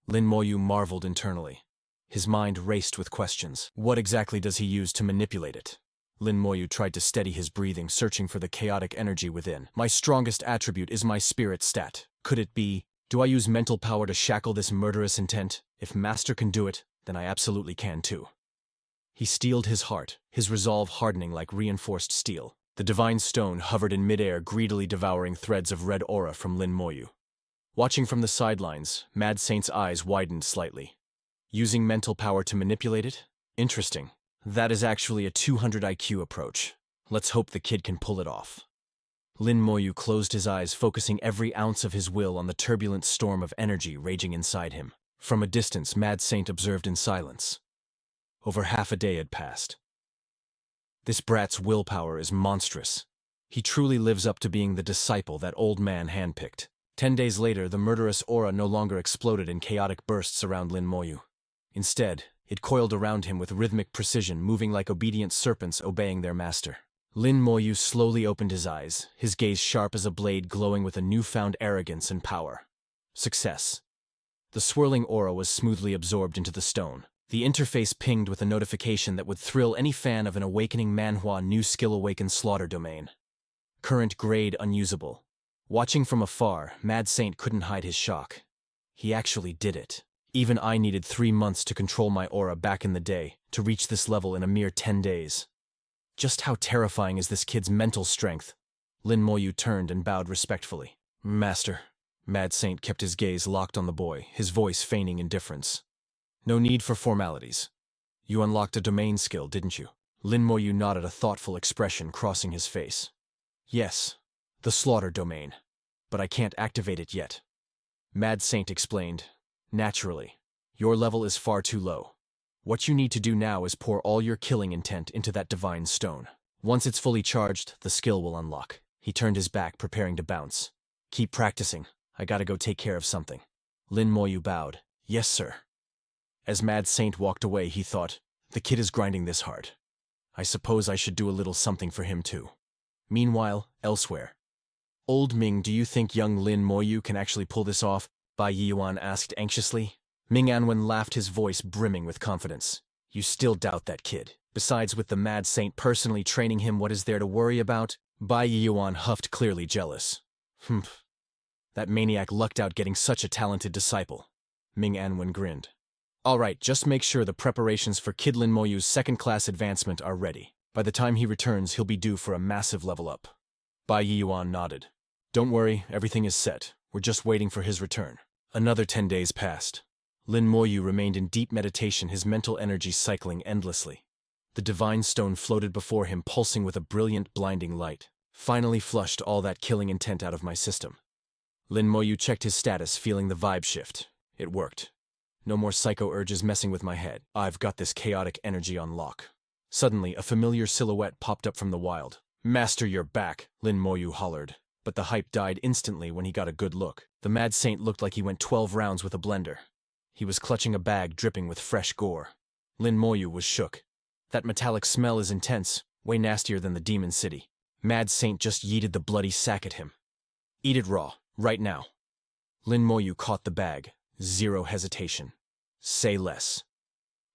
Lin Moyu marveled internally. His mind raced with questions. What exactly does he use to manipulate it? Lin Moyu tried to steady his breathing, searching for the chaotic energy within. My strongest attribute is my spirit stat. Could it be? Do I use mental power to shackle this murderous intent? If Master can do it, then I absolutely can too. He steeled his heart, his resolve hardening like reinforced steel. The divine stone hovered in midair, greedily devouring threads of red aura from Lin Moyu. Watching from the sidelines, Mad Saint's eyes widened slightly. Using mental power to manipulate it? Interesting. That is actually a 200 IQ approach. Let's hope the kid can pull it off. Lin Moyu closed his eyes, focusing every ounce of his will on the turbulent storm of energy raging inside him. From a distance, Mad Saint observed in silence. Over half a day had passed. This brat's willpower is monstrous. He truly lives up to being the disciple that old man handpicked. 10 days later, the murderous aura no longer exploded in chaotic bursts around Lin Moyu. Instead, it coiled around him with rhythmic precision, moving like obedient serpents obeying their master. Lin Moyu slowly opened his eyes, his gaze sharp as a blade glowing with a newfound arrogance and power. Success. The swirling aura was smoothly absorbed into the stone. The interface pinged with a notification that would thrill any fan of an awakening Manhwa new skill awakened slaughter domain. Current grade unusable. Watching from afar, Mad Saint couldn't hide his shock. He actually did it. Even I needed 3 months to control my aura back in the day, to reach this level in a mere 10 days. Just how terrifying is this kid's mental strength? Lin Moyu turned and bowed respectfully. Master. Mad Saint kept his gaze locked on the boy, his voice feigning indifference. No need for formalities. You unlocked a domain skill, didn't you? Lin Moyu nodded, a thoughtful expression crossing his face. Yes, the slaughter domain. But I can't activate it yet. Mad Saint explained. Naturally. Your level is far too low. What you need to do now is pour all your killing intent into that divine stone. Once it's fully charged, the skill will unlock. He turned his back, preparing to bounce. Keep practicing. I gotta go take care of something. Lin Moyu bowed. Yes, sir. As Mad Saint walked away, he thought, the kid is grinding this hard. I suppose I should do a little something for him too. Meanwhile, elsewhere. Old Ming, do you think young Lin Moyu can actually pull this off? Bai Yiyuan asked anxiously. Ming Anwen laughed, his voice brimming with confidence. You still doubt that kid. Besides, with the Mad Saint personally training him, what is there to worry about? Bai Yiyuan huffed, clearly jealous. Humph. That maniac lucked out getting such a talented disciple. Ming Anwen grinned. All right, just make sure the preparations for Kid Lin Moyu's second-class advancement are ready. By the time he returns, he'll be due for a massive level up. Bai Yiyuan nodded. Don't worry, everything is set. We're just waiting for his return. Another 10 days passed. Lin Moyu remained in deep meditation, his mental energy cycling endlessly. The divine stone floated before him, pulsing with a brilliant, blinding light. Finally flushed all that killing intent out of my system. Lin Moyu checked his status, feeling the vibe shift. It worked. No more psycho urges messing with my head. I've got this chaotic energy on lock. Suddenly, a familiar silhouette popped up from the wild. Master, you're back, Lin Moyu hollered. But the hype died instantly when he got a good look. The Mad Saint looked like he went 12 rounds with a blender. He was clutching a bag dripping with fresh gore. Lin Moyu was shook. That metallic smell is intense, way nastier than the Demon City. Mad Saint just yeeted the bloody sack at him. Eat it raw, right now. Lin Moyu caught the bag, zero hesitation. Say less.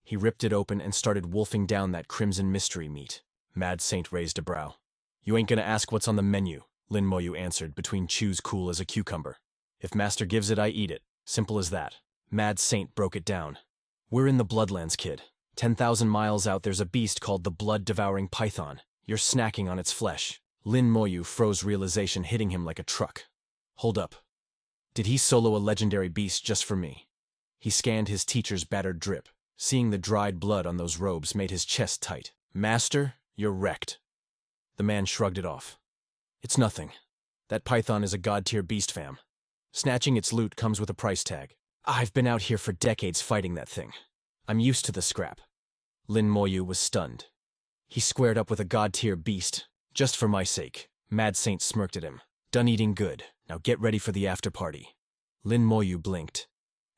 He ripped it open and started wolfing down that crimson mystery meat. Mad Saint raised a brow. You ain't gonna ask what's on the menu, Lin Moyu answered, between chews cool as a cucumber. If Master gives it, I eat it. Simple as that. Mad Saint broke it down. We're in the Bloodlands, kid. 10,000 miles out, there's a beast called the blood-devouring python. You're snacking on its flesh. Lin Moyu froze, realization hitting him like a truck. Hold up. Did he solo a legendary beast just for me? He scanned his teacher's battered drip. Seeing the dried blood on those robes made his chest tight. Master, you're wrecked. The man shrugged it off. It's nothing. That python is a god-tier beast, fam. Snatching its loot comes with a price tag. I've been out here for decades fighting that thing. I'm used to the scrap. Lin Moyu was stunned. He squared up with a god-tier beast, just for my sake. Mad Saint smirked at him. Done eating good. Now get ready for the after-party. Lin Moyu blinked.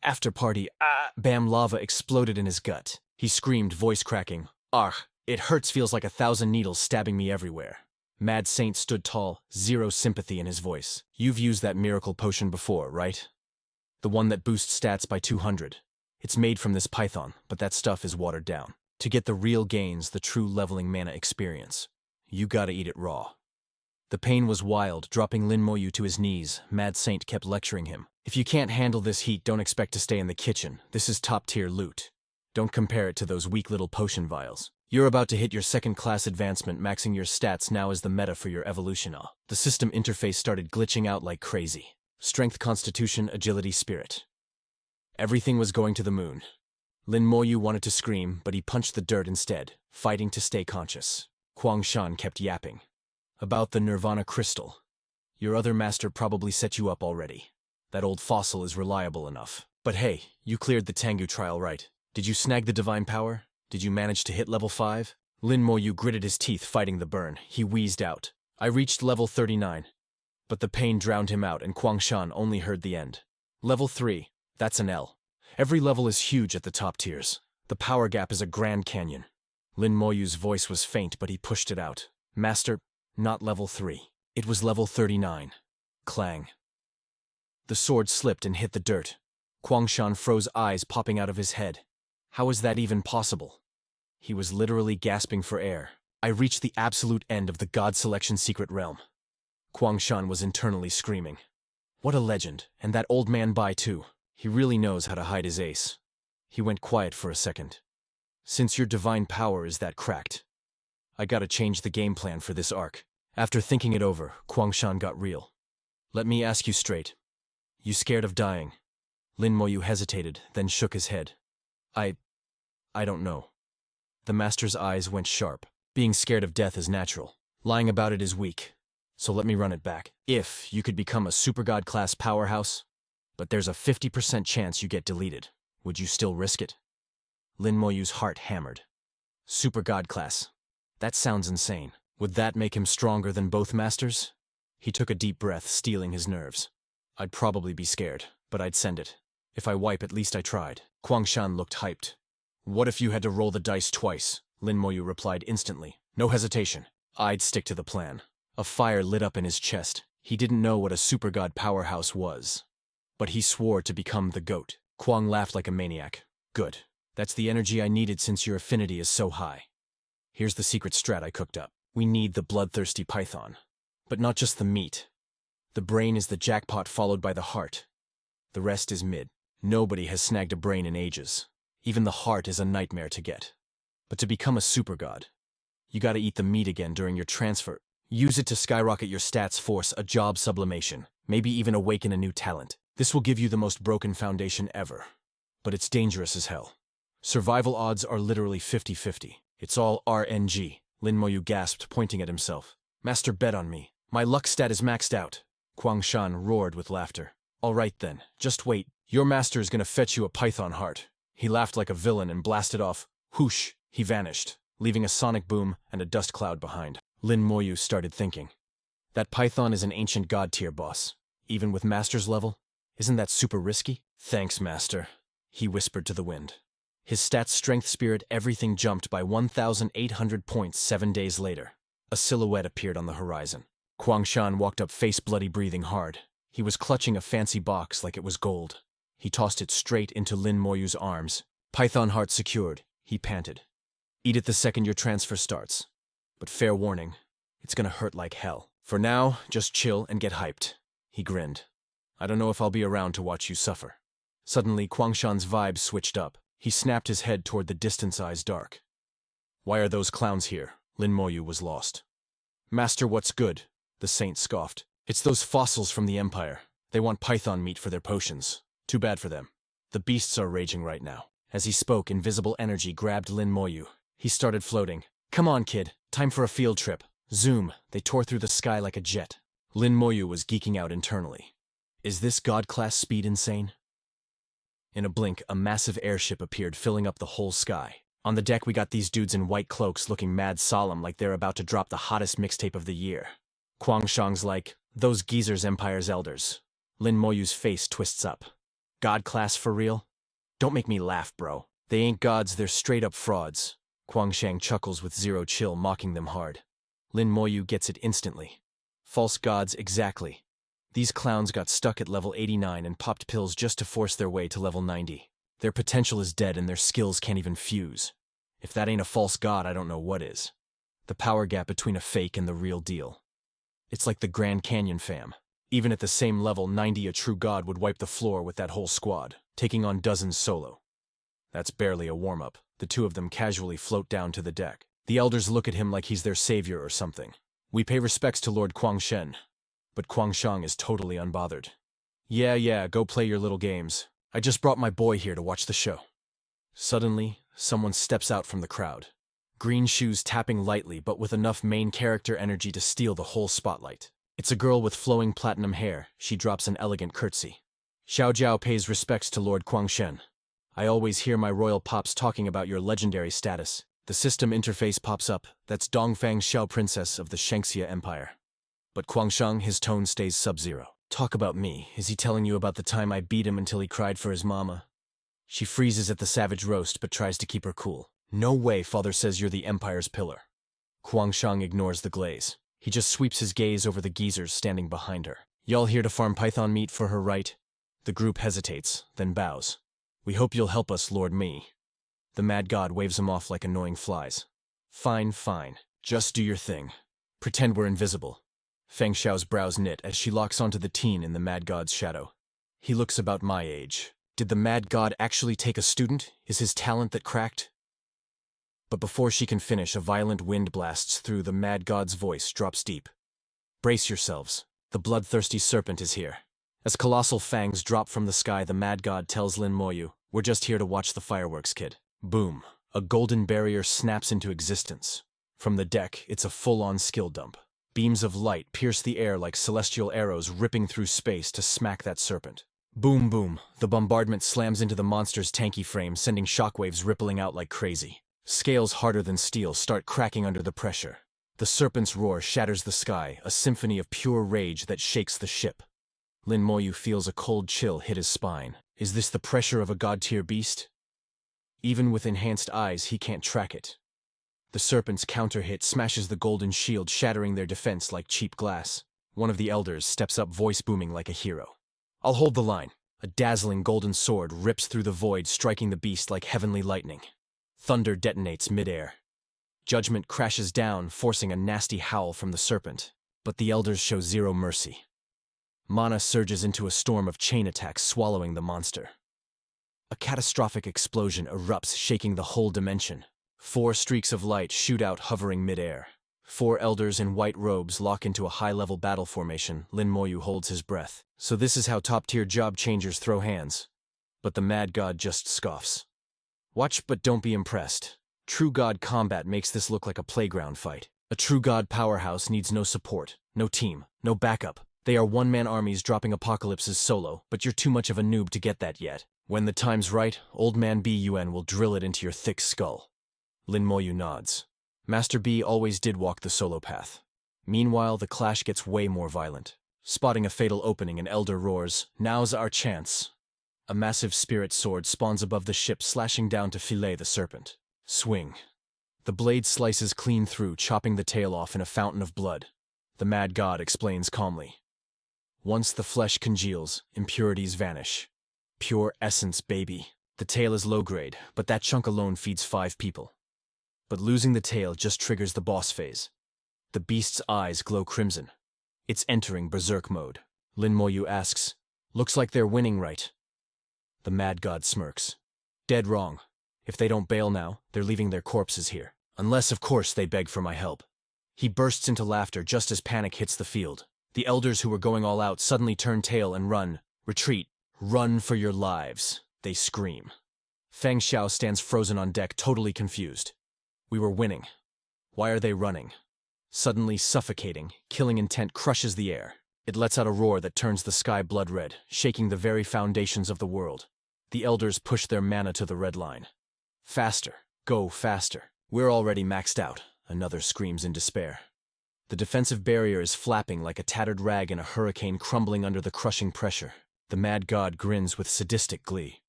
After-party, Bam, lava exploded in his gut. He screamed, voice cracking. Argh, it hurts, feels like 1,000 needles stabbing me everywhere. Mad Saint stood tall, zero sympathy in his voice. You've used that miracle potion before, right? The one that boosts stats by 200. It's made from this python, but that stuff is watered down. To get the real gains, the true leveling mana experience, you gotta eat it raw. The pain was wild, dropping Lin Moyu to his knees. Mad Saint kept lecturing him. If you can't handle this heat, don't expect to stay in the kitchen. This is top-tier loot. Don't compare it to those weak little potion vials. You're about to hit your second-class advancement, maxing your stats now as the meta for your evolution. The system interface started glitching out like crazy. Strength, constitution, agility, spirit. Everything was going to the moon. Lin Moyu wanted to scream, but he punched the dirt instead, fighting to stay conscious. Kwang Shan kept yapping. About the Nirvana crystal. Your other master probably set you up already. That old fossil is reliable enough. But hey, you cleared the Tengu trial, right? Did you snag the divine power? Did you manage to hit level 5? Lin Moyu gritted his teeth, fighting the burn. He wheezed out. I reached level 39. But the pain drowned him out, and Kwang Shan only heard the end. Level 3. That's an L. Every level is huge at the top tiers. The power gap is a Grand Canyon. Lin Moyu's voice was faint, but he pushed it out. Master, not level 3. It was level 39. Clang. The sword slipped and hit the dirt. Kwang Shan froze, eyes popping out of his head. How is that even possible? He was literally gasping for air. I reached the absolute end of the God Selection secret realm. Kwang Shan was internally screaming. What a legend, and that old man Bai too. He really knows how to hide his ace. He went quiet for a second. Since your divine power is that cracked, I gotta change the game plan for this arc. After thinking it over, Kwang Shan got real. Let me ask you straight. You scared of dying? Lin Moyu hesitated, then shook his head. I don't know. The master's eyes went sharp. Being scared of death is natural. Lying about it is weak. So let me run it back. If you could become a super god class powerhouse, but there's a 50% chance you get deleted, would you still risk it? Lin Moyu's heart hammered. Super god class. That sounds insane. Would that make him stronger than both masters? He took a deep breath, steeling his nerves. I'd probably be scared, but I'd send it. If I wipe, at least I tried. Kwang Shan looked hyped. What if you had to roll the dice twice? Lin Moyu replied instantly. No hesitation. I'd stick to the plan. A fire lit up in his chest. He didn't know what a super god powerhouse was. But he swore to become the GOAT. Kwang laughed like a maniac. Good. That's the energy I needed since your affinity is so high. Here's the secret strat I cooked up. We need the bloodthirsty python. But not just the meat. The brain is the jackpot, followed by the heart. The rest is mid. Nobody has snagged a brain in ages. Even the heart is a nightmare to get. But to become a super god, you gotta eat the meat again during your transfer. Use it to skyrocket your stats, force a job sublimation, maybe even awaken a new talent. This will give you the most broken foundation ever. But it's dangerous as hell. Survival odds are literally 50-50. It's all RNG. Lin Moyu gasped, pointing at himself. Master, bet on me. My luck stat is maxed out. Kwang Shan roared with laughter. All right then, just wait. Your master is gonna fetch you a python heart. He laughed like a villain and blasted off. Whoosh! He vanished, leaving a sonic boom and a dust cloud behind. Lin Moyu started thinking. That python is an ancient god tier boss. Even with master's level? Isn't that super risky? Thanks, master, he whispered to the wind. His stats, strength, spirit, everything jumped by 1,800 points 7 days later. A silhouette appeared on the horizon. Kwang Shan walked up, face bloody, breathing hard. He was clutching a fancy box like it was gold. He tossed it straight into Lin Moyu's arms. Python heart secured, he panted. Eat it the second your transfer starts. But fair warning, it's gonna hurt like hell. For now, just chill and get hyped. He grinned. I don't know if I'll be around to watch you suffer. Suddenly, Kwang Shan's vibe switched up. He snapped his head toward the distance, eyes dark. Why are those clowns here? Lin Moyu was lost. Master, what's good? The saint scoffed. It's those fossils from the Empire. They want python meat for their potions. Too bad for them. The beasts are raging right now. As he spoke, invisible energy grabbed Lin Moyu. He started floating. Come on, kid. Time for a field trip. Zoom, they tore through the sky like a jet. Lin Moyu was geeking out internally. Is this God-class speed insane? In a blink, a massive airship appeared, filling up the whole sky. On the deck, we got these dudes in white cloaks looking mad solemn, like they're about to drop the hottest mixtape of the year. Kwang Shang's like, those geezers Empire's elders. Lin Moyu's face twists up. God class for real? Don't make me laugh, bro. They ain't gods, they're straight up frauds. Kwang Shang chuckles with zero chill, mocking them hard. Lin Moyu gets it instantly. False gods, exactly. These clowns got stuck at level 89 and popped pills just to force their way to level 90. Their potential is dead and their skills can't even fuse. If that ain't a false god, I don't know what is. The power gap between a fake and the real deal. It's like the Grand Canyon fam. Even at the same level, 90, a true god would wipe the floor with that whole squad, taking on dozens solo. That's barely a warm-up. The two of them casually float down to the deck. The elders look at him like he's their savior or something. We pay respects to Lord Kwang Shen, but Kwang Shang is totally unbothered. Yeah, go play your little games. I just brought my boy here to watch the show. Suddenly, someone steps out from the crowd. Green shoes tapping lightly but with enough main character energy to steal the whole spotlight. It's a girl with flowing platinum hair. She drops an elegant curtsy. Xiao Jiao pays respects to Lord Kwang Shen. I always hear my royal pops talking about your legendary status. The system interface pops up. That's Dongfang Xiao, princess of the Shangxia Empire. But Kwang Shang, his tone stays sub-zero. Talk about me. Is he telling you about the time I beat him until he cried for his mama? She freezes at the savage roast but tries to keep her cool. No way, father says you're the Empire's pillar. Kwang Shang ignores the glaze. He just sweeps his gaze over the geezers standing behind her. Y'all here to farm python meat for her, right? The group hesitates, then bows. We hope you'll help us, Lord Me. The mad god waves them off like annoying flies. Fine. Just do your thing. Pretend we're invisible. Feng Xiao's brows knit as she locks onto the teen in the mad god's shadow. He looks about my age. Did the mad god actually take a student? Is his talent that cracked? But before she can finish, a violent wind blasts through. The mad god's voice drops deep. Brace yourselves. The bloodthirsty serpent is here. As colossal fangs drop from the sky, the mad god tells Lin Moyu, we're just here to watch the fireworks, kid. Boom. A golden barrier snaps into existence. From the deck, it's a full-on skill dump. Beams of light pierce the air like celestial arrows ripping through space to smack that serpent. Boom. The bombardment slams into the monster's tanky frame, sending shockwaves rippling out like crazy. Scales harder than steel start cracking under the pressure. The serpent's roar shatters the sky, a symphony of pure rage that shakes the ship. Lin Moyu feels a cold chill hit his spine. Is this the pressure of a god-tier beast? Even with enhanced eyes, he can't track it. The serpent's counter-hit smashes the golden shield, shattering their defense like cheap glass. One of the elders steps up, voice booming like a hero. I'll hold the line. A dazzling golden sword rips through the void, striking the beast like heavenly lightning. Thunder detonates midair. Judgment crashes down, forcing a nasty howl from the serpent. But the elders show zero mercy. Mana surges into a storm of chain attacks, swallowing the monster. A catastrophic explosion erupts, shaking the whole dimension. 4 streaks of light shoot out, hovering midair. 4 elders in white robes lock into a high-level battle formation. Lin Moyu holds his breath. So this is how top-tier job changers throw hands. But the mad god just scoffs. Watch but don't be impressed. True god combat makes this look like a playground fight. A true god powerhouse needs no support, no team, no backup. They are one-man armies dropping apocalypses solo, but you're too much of a noob to get that yet. When the time's right, old man BUN will drill it into your thick skull. Lin Moyu nods. Master B always did walk the solo path. Meanwhile, the clash gets way more violent. Spotting a fatal opening, an elder roars, "Now's our chance." A massive spirit sword spawns above the ship, slashing down to fillet the serpent. Swing. The blade slices clean through, chopping the tail off in a fountain of blood. The mad god explains calmly. Once the flesh congeals, impurities vanish. Pure essence, baby. The tail is low grade, but that chunk alone feeds 5 people. But losing the tail just triggers the boss phase. The beast's eyes glow crimson. It's entering berserk mode. Lin Moyu asks, looks like they're winning, right? The mad god smirks. Dead wrong. If they don't bail now, they're leaving their corpses here. Unless, of course, they beg for my help. He bursts into laughter just as panic hits the field. The elders who were going all out suddenly turn tail and run. Retreat. Run for your lives, they scream. Feng Xiao stands frozen on deck, totally confused. We were winning. Why are they running? Suddenly suffocating, killing intent crushes the air. It lets out a roar that turns the sky blood red, shaking the very foundations of the world. The elders push their mana to the red line. Faster, go faster. We're already maxed out, another screams in despair. The defensive barrier is flapping like a tattered rag in a hurricane crumbling under the crushing pressure. The mad god grins with sadistic glee.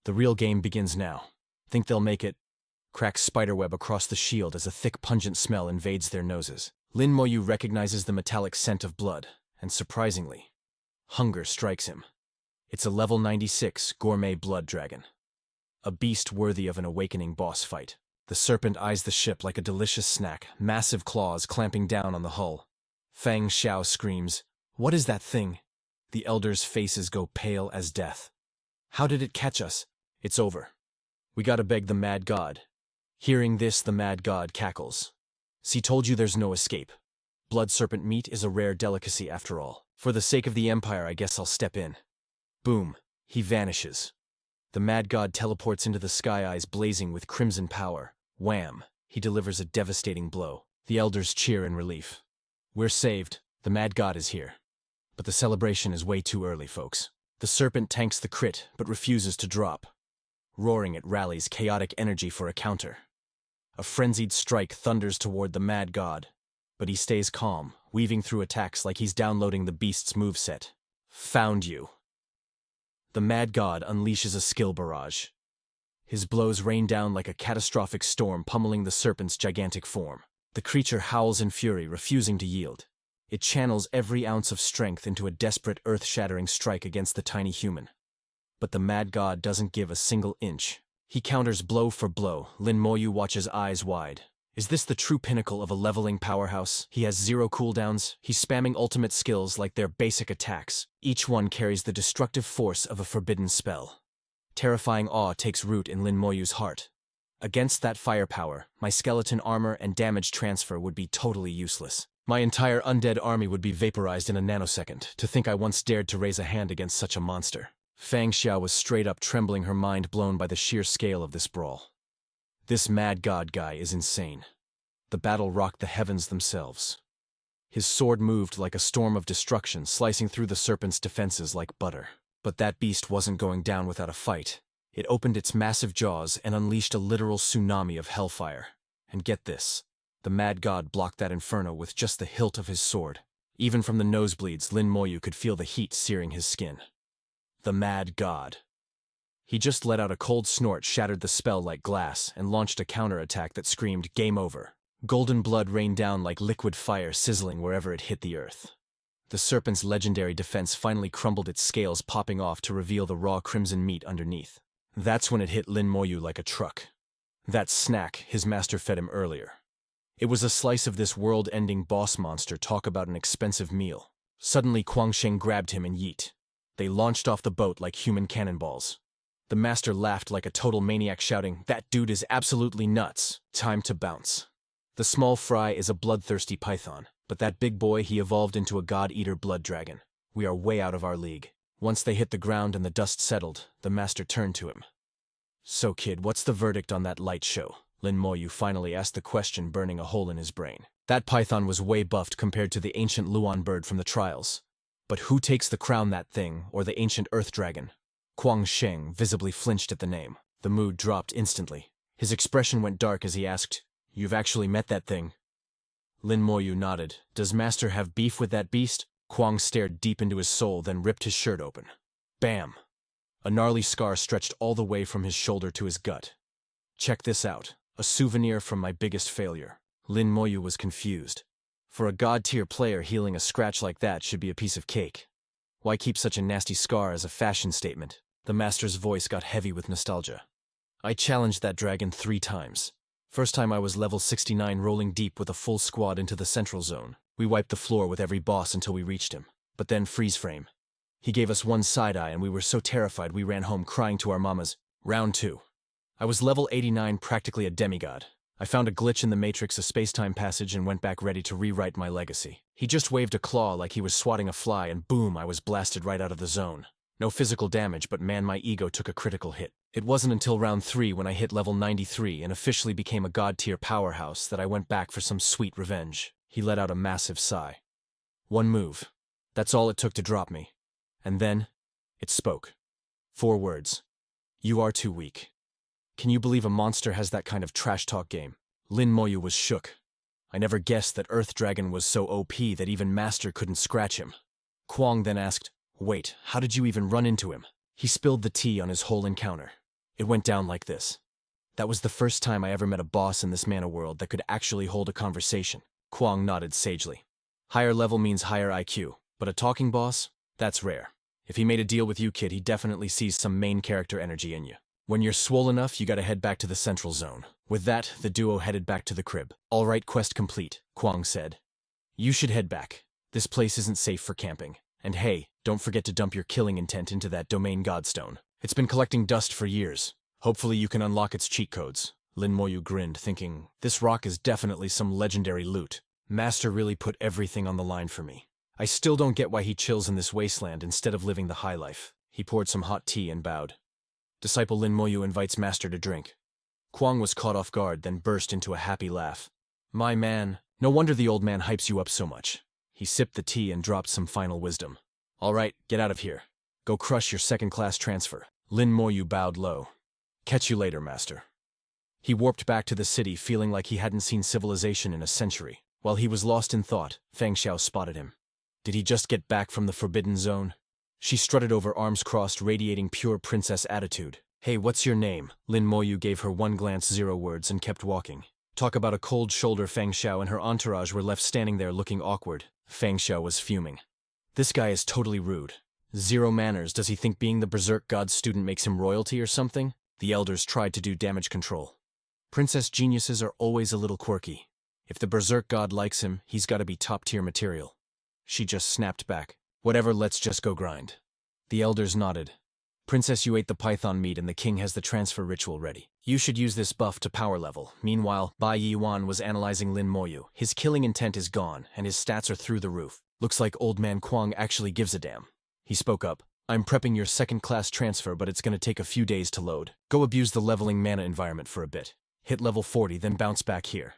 The real game begins now. Think they'll make it? Cracks spiderweb across the shield as a thick pungent smell invades their noses. Lin Moyu recognizes the metallic scent of blood, and surprisingly, hunger strikes him. It's a level 96 gourmet blood dragon. A beast worthy of an awakening boss fight. The serpent eyes the ship like a delicious snack, massive claws clamping down on the hull. Fang Xiao screams, "What is that thing?" The elders' faces go pale as death. How did it catch us? It's over. We gotta beg the mad god. Hearing this, the mad god cackles. See, told you there's no escape. Blood serpent meat is a rare delicacy after all. For the sake of the empire, I guess I'll step in. Boom. He vanishes. The mad god teleports into the sky, eyes blazing with crimson power. Wham! He delivers a devastating blow. The elders cheer in relief. We're saved. The mad god is here. But the celebration is way too early, folks. The serpent tanks the crit, but refuses to drop. Roaring, it rallies chaotic energy for a counter. A frenzied strike thunders toward the mad god, but he stays calm, weaving through attacks like he's downloading the beast's moveset. Found you. The mad god unleashes a skill barrage. His blows rain down like a catastrophic storm, pummeling the serpent's gigantic form. The creature howls in fury, refusing to yield. It channels every ounce of strength into a desperate, earth-shattering strike against the tiny human. But the mad god doesn't give a single inch. He counters blow for blow. Lin Moyu watches eyes wide. Is this the true pinnacle of a leveling powerhouse? He has 0 cooldowns. He's spamming ultimate skills like they're basic attacks. Each one carries the destructive force of a forbidden spell. Terrifying awe takes root in Lin Moyu's heart. Against that firepower, my skeleton armor and damage transfer would be totally useless. My entire undead army would be vaporized in a nanosecond. To think I once dared to raise a hand against such a monster. Fang Xiao was straight up trembling, her mind blown by the sheer scale of this brawl. This mad god guy is insane. The battle rocked the heavens themselves. His sword moved like a storm of destruction, slicing through the serpent's defenses like butter. But that beast wasn't going down without a fight. It opened its massive jaws and unleashed a literal tsunami of hellfire. And get this, the mad god blocked that inferno with just the hilt of his sword. Even from the nosebleeds, Lin Moyu could feel the heat searing his skin. The mad god. He just let out a cold snort, shattered the spell like glass, and launched a counterattack that screamed, "Game over." Golden blood rained down like liquid fire, sizzling wherever it hit the earth. The serpent's legendary defense finally crumbled, its scales popping off to reveal the raw crimson meat underneath. That's when it hit Lin Moyu like a truck. That snack his master fed him earlier. It was a slice of this world-ending boss monster. Talk about an expensive meal. Suddenly Kuang Sheng grabbed him and yeet. They launched off the boat like human cannonballs. The master laughed like a total maniac, shouting, "That dude is absolutely nuts. Time to bounce." The small fry is a bloodthirsty python, but that big boy, he evolved into a god-eater blood dragon. We are way out of our league. Once they hit the ground and the dust settled, the master turned to him. "So kid, what's the verdict on that light show?" Lin Moyu finally asked the question, burning a hole in his brain. That python was way buffed compared to the ancient Luan bird from the trials. But who takes the crown, that thing, or the ancient earth dragon? Kuang Sheng visibly flinched at the name. The mood dropped instantly. His expression went dark as he asked, "You've actually met that thing?" Lin Moyu nodded. "Does master have beef with that beast?" Kuang stared deep into his soul, then ripped his shirt open. Bam! A gnarly scar stretched all the way from his shoulder to his gut. "Check this out. A souvenir from my biggest failure." Lin Moyu was confused. For a god-tier player, healing a scratch like that should be a piece of cake. Why keep such a nasty scar as a fashion statement? The master's voice got heavy with nostalgia. "I challenged that dragon 3 times. First time I was level 69, rolling deep with a full squad into the central zone. We wiped the floor with every boss until we reached him. But then freeze frame. He gave us one side-eye and we were so terrified we ran home crying to our mamas. Round 2. I was level 89, practically a demigod. I found a glitch in the matrix, a space-time passage, and went back ready to rewrite my legacy. He just waved a claw like he was swatting a fly, and boom, I was blasted right out of the zone. No physical damage, but man, my ego took a critical hit. It wasn't until round 3 when I hit level 93 and officially became a god-tier powerhouse that I went back for some sweet revenge. He let out a massive sigh. One move. That's all it took to drop me. And then, it spoke. 4 words. You are too weak. Can you believe a monster has that kind of trash talk game? Lin Moyu was shook. I never guessed that Earth Dragon was so OP that even Master couldn't scratch him. Kwang then asked, wait, how did you even run into him? He spilled the tea on his whole encounter. It went down like this. That was the first time I ever met a boss in this mana world that could actually hold a conversation. Kwang nodded sagely. Higher level means higher IQ, but a talking boss? That's rare. If he made a deal with you, kid, he definitely sees some main character energy in you. When you're swole enough, you gotta head back to the central zone. With that, the duo headed back to the crib. All right, quest complete, Kwang said. You should head back. This place isn't safe for camping. And hey, don't forget to dump your killing intent into that domain godstone. It's been collecting dust for years. Hopefully you can unlock its cheat codes. Lin Moyu grinned, thinking, this rock is definitely some legendary loot. Master really put everything on the line for me. I still don't get why he chills in this wasteland instead of living the high life. He poured some hot tea and bowed. Disciple Lin Moyu invites Master to drink. Kwang was caught off guard, then burst into a happy laugh. My man, no wonder the old man hypes you up so much. He sipped the tea and dropped some final wisdom. All right, get out of here. Go crush your second-class transfer. Lin Moyu bowed low. Catch you later, Master. He warped back to the city, feeling like he hadn't seen civilization in a century. While he was lost in thought, Fang Xiao spotted him. Did he just get back from the Forbidden Zone? She strutted over, arms crossed, radiating pure princess attitude. Hey, what's your name? Lin Moyu gave her one glance, 0 words, and kept walking. Talk about a cold shoulder. Fang Xiao and her entourage were left standing there looking awkward. Fang Xiao was fuming. This guy is totally rude. 0 manners. Does he think being the Berserk God's student makes him royalty or something? The elders tried to do damage control. Princess geniuses are always a little quirky. If the Berserk God likes him, he's gotta be top-tier material. She just snapped back. Whatever, let's just go grind. The elders nodded. Princess, you ate the python meat and the king has the transfer ritual ready. You should use this buff to power level. Meanwhile, Bai Yiwan was analyzing Lin Moyu. His killing intent is gone, and his stats are through the roof. Looks like old man Kwang actually gives a damn. He spoke up. I'm prepping your second-class transfer, but it's gonna take a few days to load. Go abuse the leveling mana environment for a bit. Hit level 40, then bounce back here.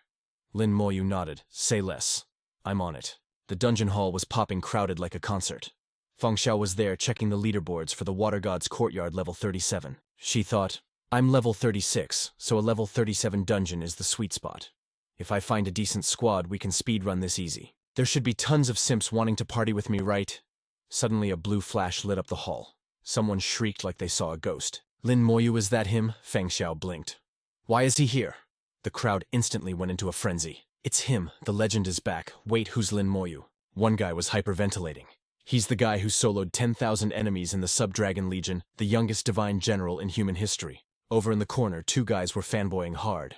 Lin Moyu nodded. Say less. I'm on it. The dungeon hall was popping, crowded like a concert. Fang Xiao was there checking the leaderboards for the Water God's Courtyard level 37. She thought, I'm level 36, so a level 37 dungeon is the sweet spot. If I find a decent squad, we can speedrun this easy. There should be tons of simps wanting to party with me, right? Suddenly a blue flash lit up the hall. Someone shrieked like they saw a ghost. Lin Moyu, is that him? Fang Xiao blinked. Why is he here? The crowd instantly went into a frenzy. It's him, the legend is back. Wait, who's Lin Moyu? One guy was hyperventilating. He's the guy who soloed 10,000 enemies in the Sub-Dragon Legion, the youngest divine general in human history. Over in the corner, 2 guys were fanboying hard.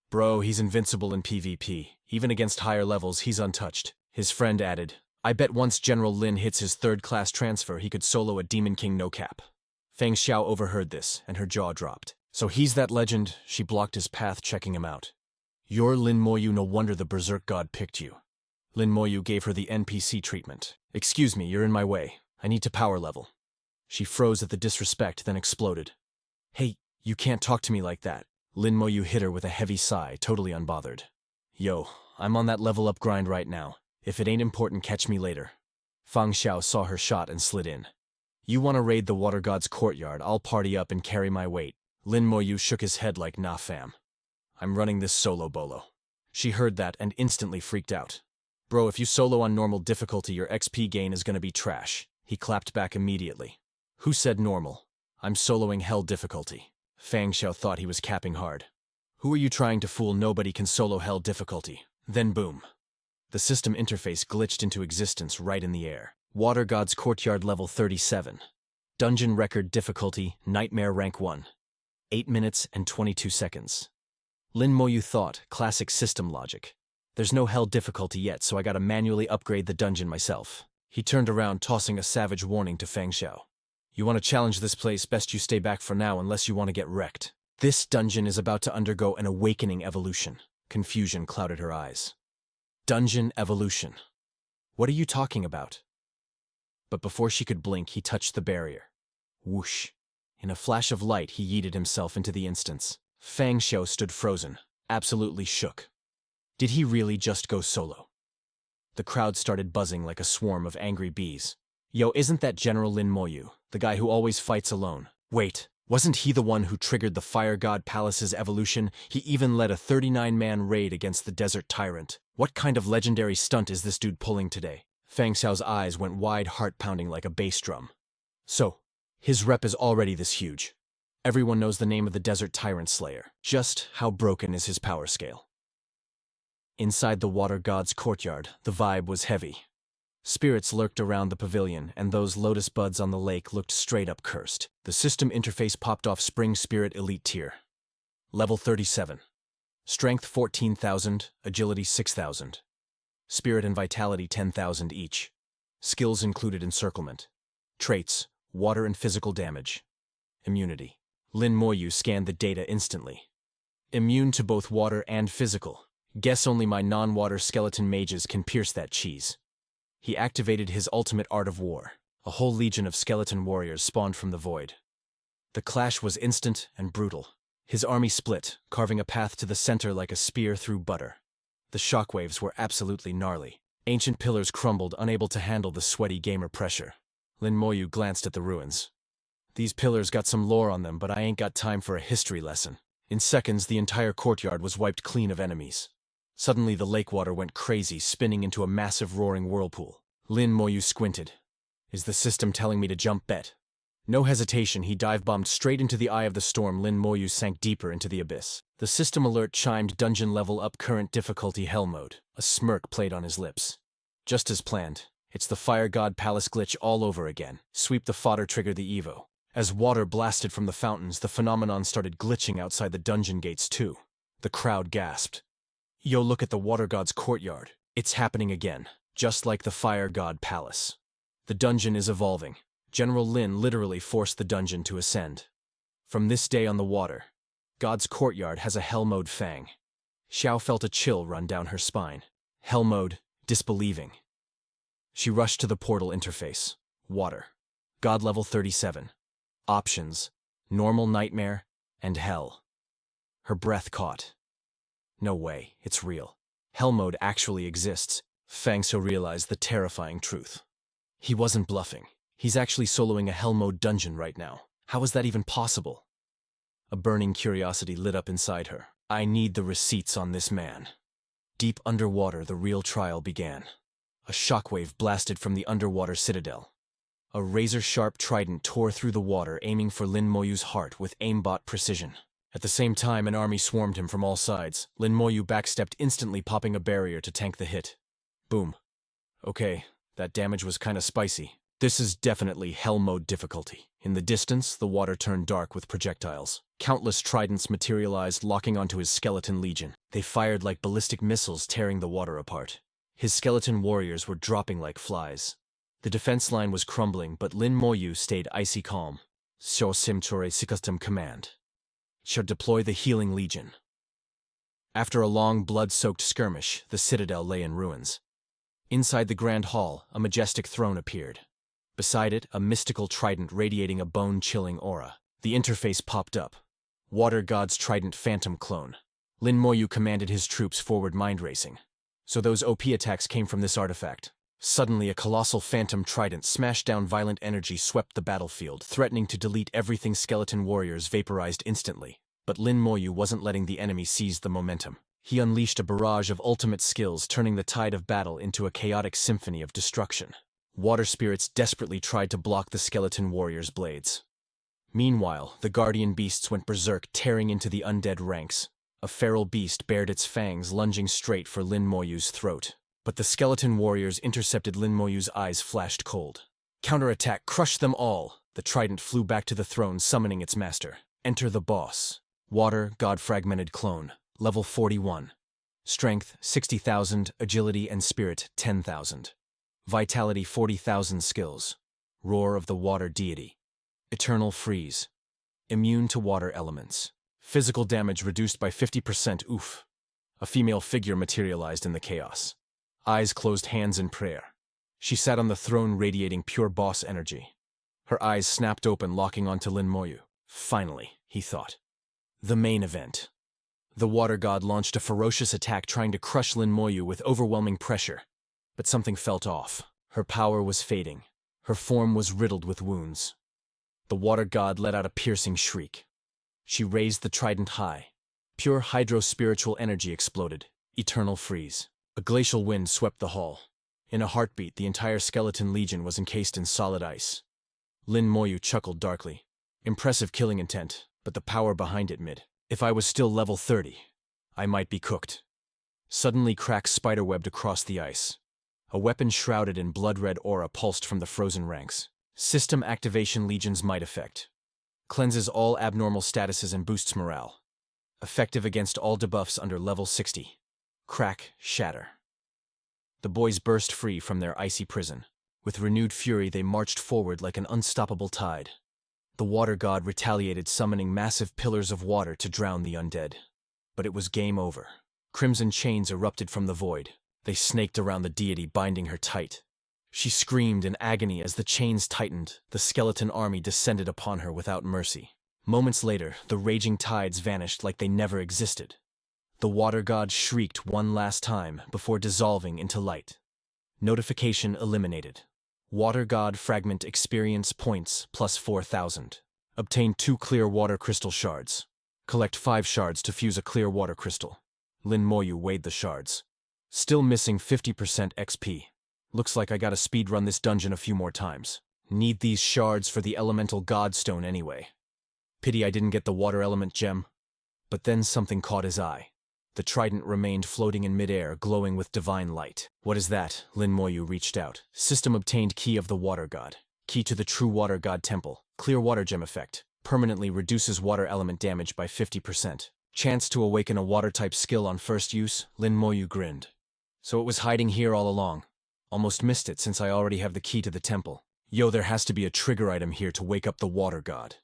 Bro, he's invincible in PvP. Even against higher levels, he's untouched. His friend added, I bet once General Lin hits his 3rd-class transfer, he could solo a Demon King no cap. Fang Xiao overheard this, and her jaw dropped. So he's that legend. She blocked his path, checking him out. You're Lin Moyu, no wonder the Berserk God picked you. Lin Moyu gave her the NPC treatment. Excuse me, you're in my way. I need to power level. She froze at the disrespect, then exploded. Hey, you can't talk to me like that. Lin Moyu hit her with a heavy sigh, totally unbothered. Yo, I'm on that level up grind right now. If it ain't important, catch me later. Fang Xiao saw her shot and slid in. You want to raid the Water God's Courtyard, I'll party up and carry my weight. Lin Moyu shook his head like, nah fam. I'm running this solo bolo. She heard that and instantly freaked out. Bro, if you solo on normal difficulty, your XP gain is gonna be trash. He clapped back immediately. Who said normal? I'm soloing hell difficulty. Fang Xiao thought he was capping hard. Who are you trying to fool? Nobody can solo hell difficulty. Then boom. The system interface glitched into existence right in the air. Water God's Courtyard level 37. Dungeon record difficulty, Nightmare rank 1. 8 minutes and 22 seconds. Lin Moyu thought, classic system logic. There's no hell difficulty yet, so I gotta manually upgrade the dungeon myself. He turned around, tossing a savage warning to Fang Xiao. You want to challenge this place, best you stay back for now unless you want to get wrecked. This dungeon is about to undergo an awakening evolution. Confusion clouded her eyes. Dungeon evolution. What are you talking about? But before she could blink, he touched the barrier. Whoosh. In a flash of light, he yeeted himself into the instance. Fang Xiao stood frozen, absolutely shook. Did he really just go solo? The crowd started buzzing like a swarm of angry bees. Yo, isn't that General Lin Moyu, the guy who always fights alone? Wait, wasn't he the one who triggered the Fire God Palace's evolution? He even led a 39-man raid against the Desert Tyrant. What kind of legendary stunt is this dude pulling today? Fang Xiao's eyes went wide, heart pounding like a bass drum. So, his rep is already this huge. Everyone knows the name of the Desert Tyrant Slayer. Just how broken is his power scale? Inside the Water God's courtyard, the vibe was heavy. Spirits lurked around the pavilion, and those lotus buds on the lake looked straight up cursed. The system interface popped off Spring Spirit Elite Tier. Level 37. Strength 14,000, Agility 6,000. Spirit and Vitality 10,000 each. Skills included encirclement. Traits, water and physical damage. Immunity. Lin Moyu scanned the data instantly. Immune to both water and physical. Guess only my non-water skeleton mages can pierce that cheese. He activated his ultimate art of war. A whole legion of skeleton warriors spawned from the void. The clash was instant and brutal. His army split, carving a path to the center like a spear through butter. The shockwaves were absolutely gnarly. Ancient pillars crumbled, unable to handle the sweaty gamer pressure. Lin Moyu glanced at the ruins. These pillars got some lore on them, but I ain't got time for a history lesson. In seconds, the entire courtyard was wiped clean of enemies. Suddenly, the lake water went crazy, spinning into a massive roaring whirlpool. Lin Moyu squinted. Is the system telling me to jump bet? No hesitation, he dive-bombed straight into the eye of the storm. Lin Moyu sank deeper into the abyss. The system alert chimed dungeon level up, current difficulty hell mode. A smirk played on his lips. Just as planned. It's the Fire God Palace glitch all over again. Sweep the fodder, trigger the Evo. As water blasted from the fountains, the phenomenon started glitching outside the dungeon gates too. The crowd gasped. Yo, look at the Water God's courtyard. It's happening again, just like the Fire God Palace. The dungeon is evolving. General Lin literally forced the dungeon to ascend. From this day on the water, God's courtyard has a hell mode. Fang Xiao felt a chill run down her spine. Hell mode, disbelieving. She rushed to the portal interface. Water. God level 37. Options. Normal, nightmare, and hell. Her breath caught. No way, it's real. Hell mode actually exists. Fang Xiao realized the terrifying truth. He wasn't bluffing. He's actually soloing a hell mode dungeon right now. How is that even possible? A burning curiosity lit up inside her. I need the receipts on this man. Deep underwater, the real trial began. A shockwave blasted from the underwater citadel. A razor-sharp trident tore through the water, aiming for Lin Moyu's heart with aimbot precision. At the same time, an army swarmed him from all sides. Lin Moyu backstepped instantly, popping a barrier to tank the hit. Boom. Okay, that damage was kinda spicy. This is definitely hell mode difficulty. In the distance, the water turned dark with projectiles. Countless tridents materialized, locking onto his skeleton legion. They fired like ballistic missiles, tearing the water apart. His skeleton warriors were dropping like flies. The defense line was crumbling, but Lin Moyu stayed icy calm. Seo Simchore Sikastem command. Should deploy the healing legion. After a long, blood-soaked skirmish, the citadel lay in ruins. Inside the grand hall, a majestic throne appeared. Beside it, a mystical trident radiating a bone-chilling aura. The interface popped up. Water God's Trident Phantom Clone. Lin Moyu commanded his troops forward, mind-racing. So those OP attacks came from this artifact. Suddenly, a colossal phantom trident smashed down. Violent energy swept the battlefield, threatening to delete everything. Skeleton warriors vaporized instantly. But Lin Moyu wasn't letting the enemy seize the momentum. He unleashed a barrage of ultimate skills, turning the tide of battle into a chaotic symphony of destruction. Water spirits desperately tried to block the skeleton warriors' blades. Meanwhile, the guardian beasts went berserk, tearing into the undead ranks. A feral beast bared its fangs, lunging straight for Lin Moyu's throat. But the skeleton warriors intercepted. Lin Moyu's eyes flashed cold. Counterattack crushed them all. The trident flew back to the throne, summoning its master. Enter the boss. Water God Fragmented Clone. Level 41. Strength 60,000, Agility and Spirit 10,000. Vitality 40,000 skills. Roar of the Water Deity. Eternal Freeze. Immune to water elements. Physical damage reduced by 50%. Oof. A female figure materialized in the chaos. Eyes closed, hands in prayer. She sat on the throne, radiating pure boss energy. Her eyes snapped open, locking onto Lin Moyu. Finally, he thought. The main event. The water god launched a ferocious attack trying to crush Lin Moyu with overwhelming pressure. But something felt off. Her power was fading. Her form was riddled with wounds. The water god let out a piercing shriek. She raised the trident high. Pure hydro-spiritual energy exploded. Eternal freeze. A glacial wind swept the hall. In a heartbeat, the entire skeleton legion was encased in solid ice. Lin Moyu chuckled darkly. Impressive killing intent, but the power behind it mid. If I was still level 30, I might be cooked. Suddenly cracks spiderwebbed across the ice. A weapon shrouded in blood-red aura pulsed from the frozen ranks. System activation Legion's might effect. Cleanses all abnormal statuses and boosts morale. Effective against all debuffs under level 60. Crack, shatter. The boys burst free from their icy prison. With renewed fury, they marched forward like an unstoppable tide. The water god retaliated, summoning massive pillars of water to drown the undead. But it was game over. Crimson chains erupted from the void. They snaked around the deity, binding her tight. She screamed in agony as the chains tightened. The skeleton army descended upon her without mercy. Moments later, the raging tides vanished like they never existed. The water god shrieked one last time before dissolving into light. Notification eliminated. Water god fragment experience points plus 4,000. Obtain 2 clear water crystal shards. Collect 5 shards to fuse a clear water crystal. Lin Moyu weighed the shards. Still missing 50% XP. Looks like I gotta speedrun this dungeon a few more times. Need these shards for the elemental godstone anyway. Pity I didn't get the water element gem. But then something caught his eye. The trident remained floating in midair, glowing with divine light. What is that? Lin Moyu reached out. System obtained key of the water god. Key to the true water god temple. Clear water gem effect. Permanently reduces water element damage by 50%. Chance to awaken a water-type skill on first use. Lin Moyu grinned. So it was hiding here all along. Almost missed it since I already have the key to the temple. Yo, there has to be a trigger item here to wake up the water god.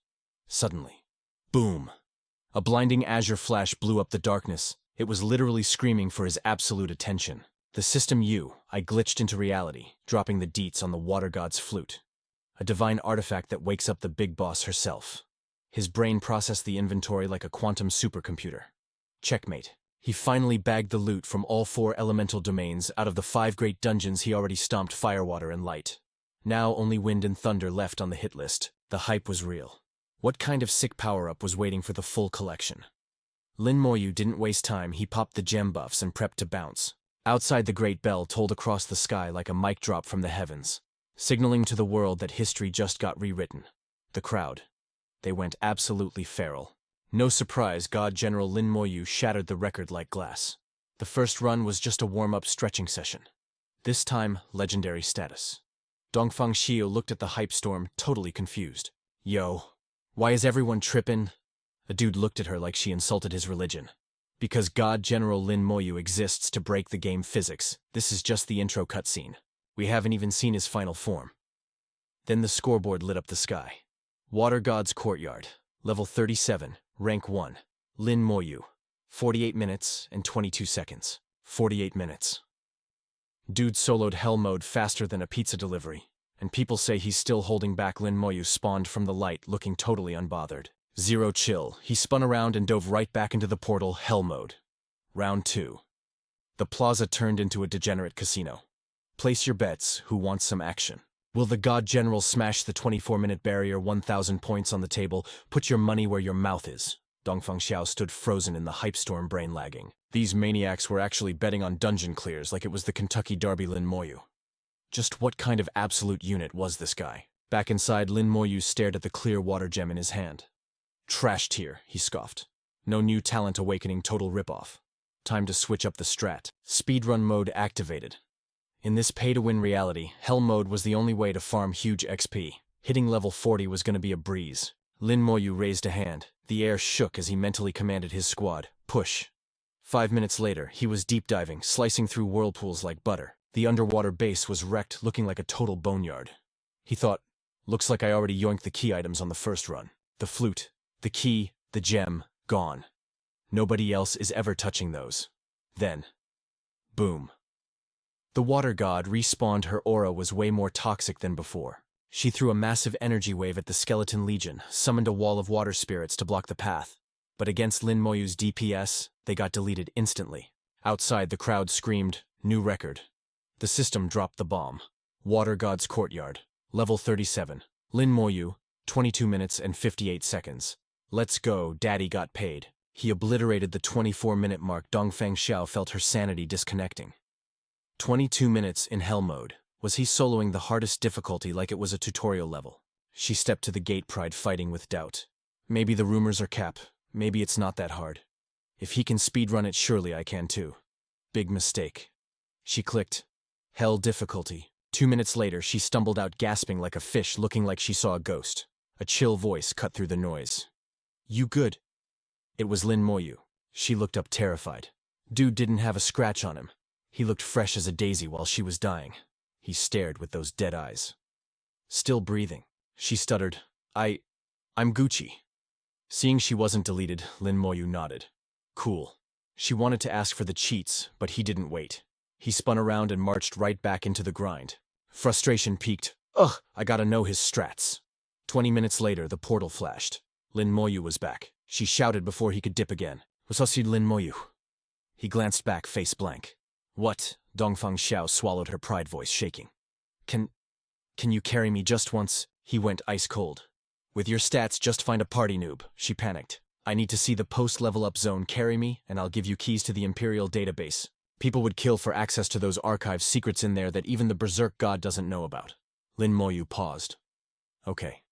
Suddenly. Boom. A blinding azure flash blew up the darkness. It was literally screaming for his absolute attention. The system I glitched into reality, dropping the deets on the water god's flute. A divine artifact that wakes up the big boss herself. His brain processed the inventory like a quantum supercomputer. Checkmate. He finally bagged the loot from all 4 elemental domains out of the 5 great dungeons he already stomped fire, water, and light. Now only wind and thunder left on the hit list. The hype was real. What kind of sick power-up was waiting for the full collection? Lin Moyu didn't waste time. He popped the gem buffs and prepped to bounce. Outside, the great bell tolled across the sky like a mic drop from the heavens, signaling to the world that history just got rewritten. The crowd. They went absolutely feral. No surprise, God General Lin Moyu shattered the record like glass. The first run was just a warm-up stretching session. This time, legendary status. Dongfang Xiao looked at the hype storm, totally confused. Yo, why is everyone tripping? A dude looked at her like she insulted his religion. Because God General Lin Moyu exists to break the game physics. This is just the intro cutscene. We haven't even seen his final form. Then the scoreboard lit up the sky. Water God's Courtyard. Level 37. Rank 1. Lin Moyu. 48 minutes and 22 seconds. 48 minutes. Dude soloed hell mode faster than a pizza delivery. And people say he's still holding back. Lin Moyu spawned from the light, looking totally unbothered. Zero chill. He spun around and dove right back into the portal, hell mode. Round 2. The plaza turned into a degenerate casino. Place your bets. Who wants some action? Will the God General smash the 24-minute barrier? 1,000 points on the table. Put your money where your mouth is. Dongfang Xiao stood frozen in the hype storm, brain lagging. These maniacs were actually betting on dungeon clears like it was the Kentucky Derby. Lin Moyu. Just what kind of absolute unit was this guy? Back inside, Lin Moyu stared at the clear water gem in his hand. Trash tier, he scoffed. No new talent awakening, total ripoff. Time to switch up the strat. Speedrun mode activated. In this pay-to-win reality, hell mode was the only way to farm huge XP. Hitting level 40 was gonna be a breeze. Lin Moyu raised a hand. The air shook as he mentally commanded his squad. Push. 5 minutes later, he was deep diving, slicing through whirlpools like butter. The underwater base was wrecked, looking like a total boneyard. He thought, looks like I already yoinked the key items on the first run. The flute, the key, the gem, gone. Nobody else is ever touching those. Then, boom. The water god respawned. Her aura was way more toxic than before. She threw a massive energy wave at the skeleton legion, summoned a wall of water spirits to block the path. But against Lin Moyu's DPS, they got deleted instantly. Outside, the crowd screamed, "New record." The system dropped the bomb. Water God's Courtyard. Level 37. Lin Moyu, 22 minutes and 58 seconds. Let's go, daddy got paid. He obliterated the 24-minute mark. Dongfang Xiao felt her sanity disconnecting. 22 minutes in hell mode. Was he soloing the hardest difficulty like it was a tutorial level? She stepped to the gate, pride fighting with doubt. Maybe the rumors are cap. Maybe it's not that hard. If he can speedrun it, surely I can too. Big mistake. She clicked. Hell difficulty. 2 minutes later, she stumbled out gasping like a fish, looking like she saw a ghost. A chill voice cut through the noise. You good? It was Lin Moyu. She looked up terrified. Dude didn't have a scratch on him. He looked fresh as a daisy while she was dying. He stared with those dead eyes. Still breathing. She stuttered, I'm Gucci. Seeing she wasn't deleted, Lin Moyu nodded. Cool. She wanted to ask for the cheats, but he didn't wait. He spun around and marched right back into the grind. Frustration peaked. Ugh, I gotta know his strats. 20 minutes later, the portal flashed. Lin Moyu was back. She shouted before he could dip again. Wasashi Lin Moyu. He glanced back, face blank. What? Dongfang Xiao swallowed, her pride voice shaking. Can you carry me just once? He went ice cold. With your stats, just find a party noob, she panicked. I need to see the post-level up zone. Carry me, and I'll give you keys to the Imperial database. People would kill for access to those archive secrets in there that even the Berserk God doesn't know about. Lin Moyu paused. Okay.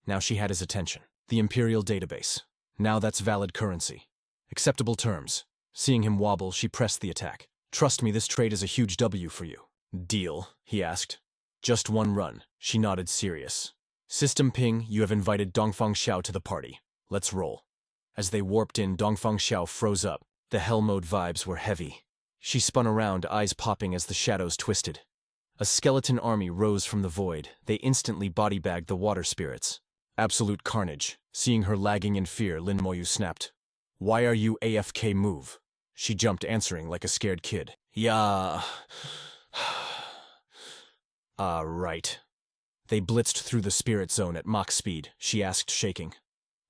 Now she had his attention. The Imperial database. Now that's valid currency. Acceptable terms. Seeing him wobble, she pressed the attack. Trust me, this trade is a huge W for you. Deal? He asked. Just one run. She nodded, serious. System ping, you have invited Dongfang Xiao to the party. Let's roll. As they warped in, Dongfang Xiao froze up. The hell mode vibes were heavy. She spun around, eyes popping as the shadows twisted. A skeleton army rose from the void. They instantly body-bagged the water spirits. Absolute carnage. Seeing her lagging in fear, Lin Moyu snapped. Why are you AFK? Move. She jumped, answering like a scared kid. Yeah. Right. They blitzed through the spirit zone at Mach speed, she asked, shaking.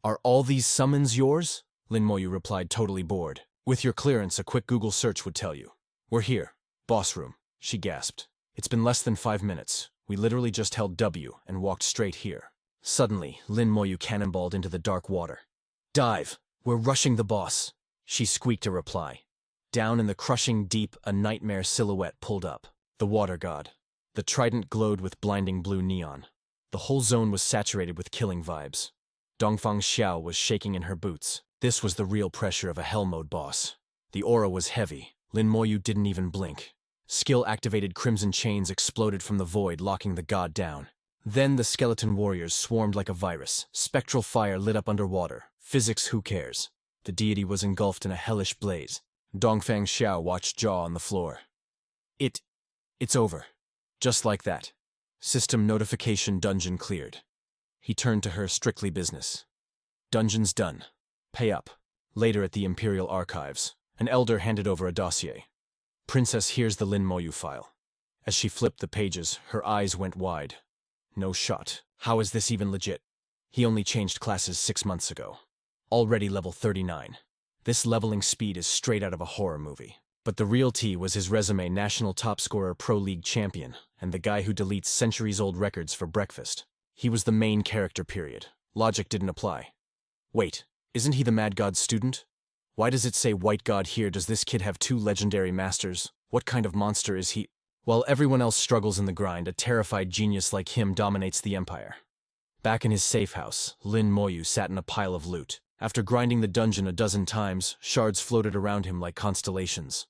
Are all these summons yours? Lin Moyu replied, totally bored. With your clearance, a quick Google search would tell you. We're here. Boss room, she gasped. It's been less than 5 minutes. We literally just held W and walked straight here. Suddenly, Lin Moyu cannonballed into the dark water. Dive! We're rushing the boss, she squeaked a reply. Down in the crushing deep, a nightmare silhouette pulled up. The water god. The trident glowed with blinding blue neon. The whole zone was saturated with killing vibes. Dongfang Xiao was shaking in her boots. This was the real pressure of a hell mode boss. The aura was heavy. Lin Moyu didn't even blink. Skill-activated crimson chains exploded from the void, locking the god down. Then the skeleton warriors swarmed like a virus. Spectral fire lit up underwater. Physics, who cares? The deity was engulfed in a hellish blaze. Dongfang Xiao watched, jaw on the floor. It's over. Just like that. System notification, dungeon cleared. He turned to her, strictly business. Dungeon's done. Pay up. Later at the Imperial Archives, an elder handed over a dossier. Princess, here's the Lin Moyu file. As she flipped the pages, her eyes went wide. No shot. How is this even legit? He only changed classes 6 months ago. Already level 39. This leveling speed is straight out of a horror movie. But the real tea was his resume: national top scorer, pro league champion, and the guy who deletes centuries-old records for breakfast. He was the main character, period. Logic didn't apply. Wait, isn't he the Mad God's student? Why does it say White God here? Does this kid have 2 legendary masters? What kind of monster is he? While everyone else struggles in the grind, a terrified genius like him dominates the empire. Back in his safe house, Lin Moyu sat in a pile of loot. After grinding the dungeon a dozen times, shards floated around him like constellations.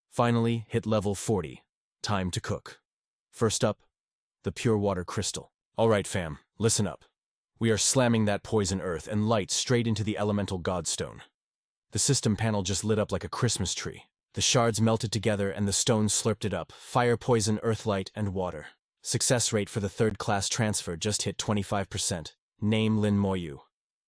Finally, hit level 40. Time to cook. First up, the pure water crystal. Alright fam, listen up. We are slamming that poison earth and light straight into the elemental godstone. The system panel just lit up like a Christmas tree. The shards melted together and the stone slurped it up. Fire, poison, earth, light, and water. Success rate for the 3rd class transfer just hit 25%. Name Lin Moyu.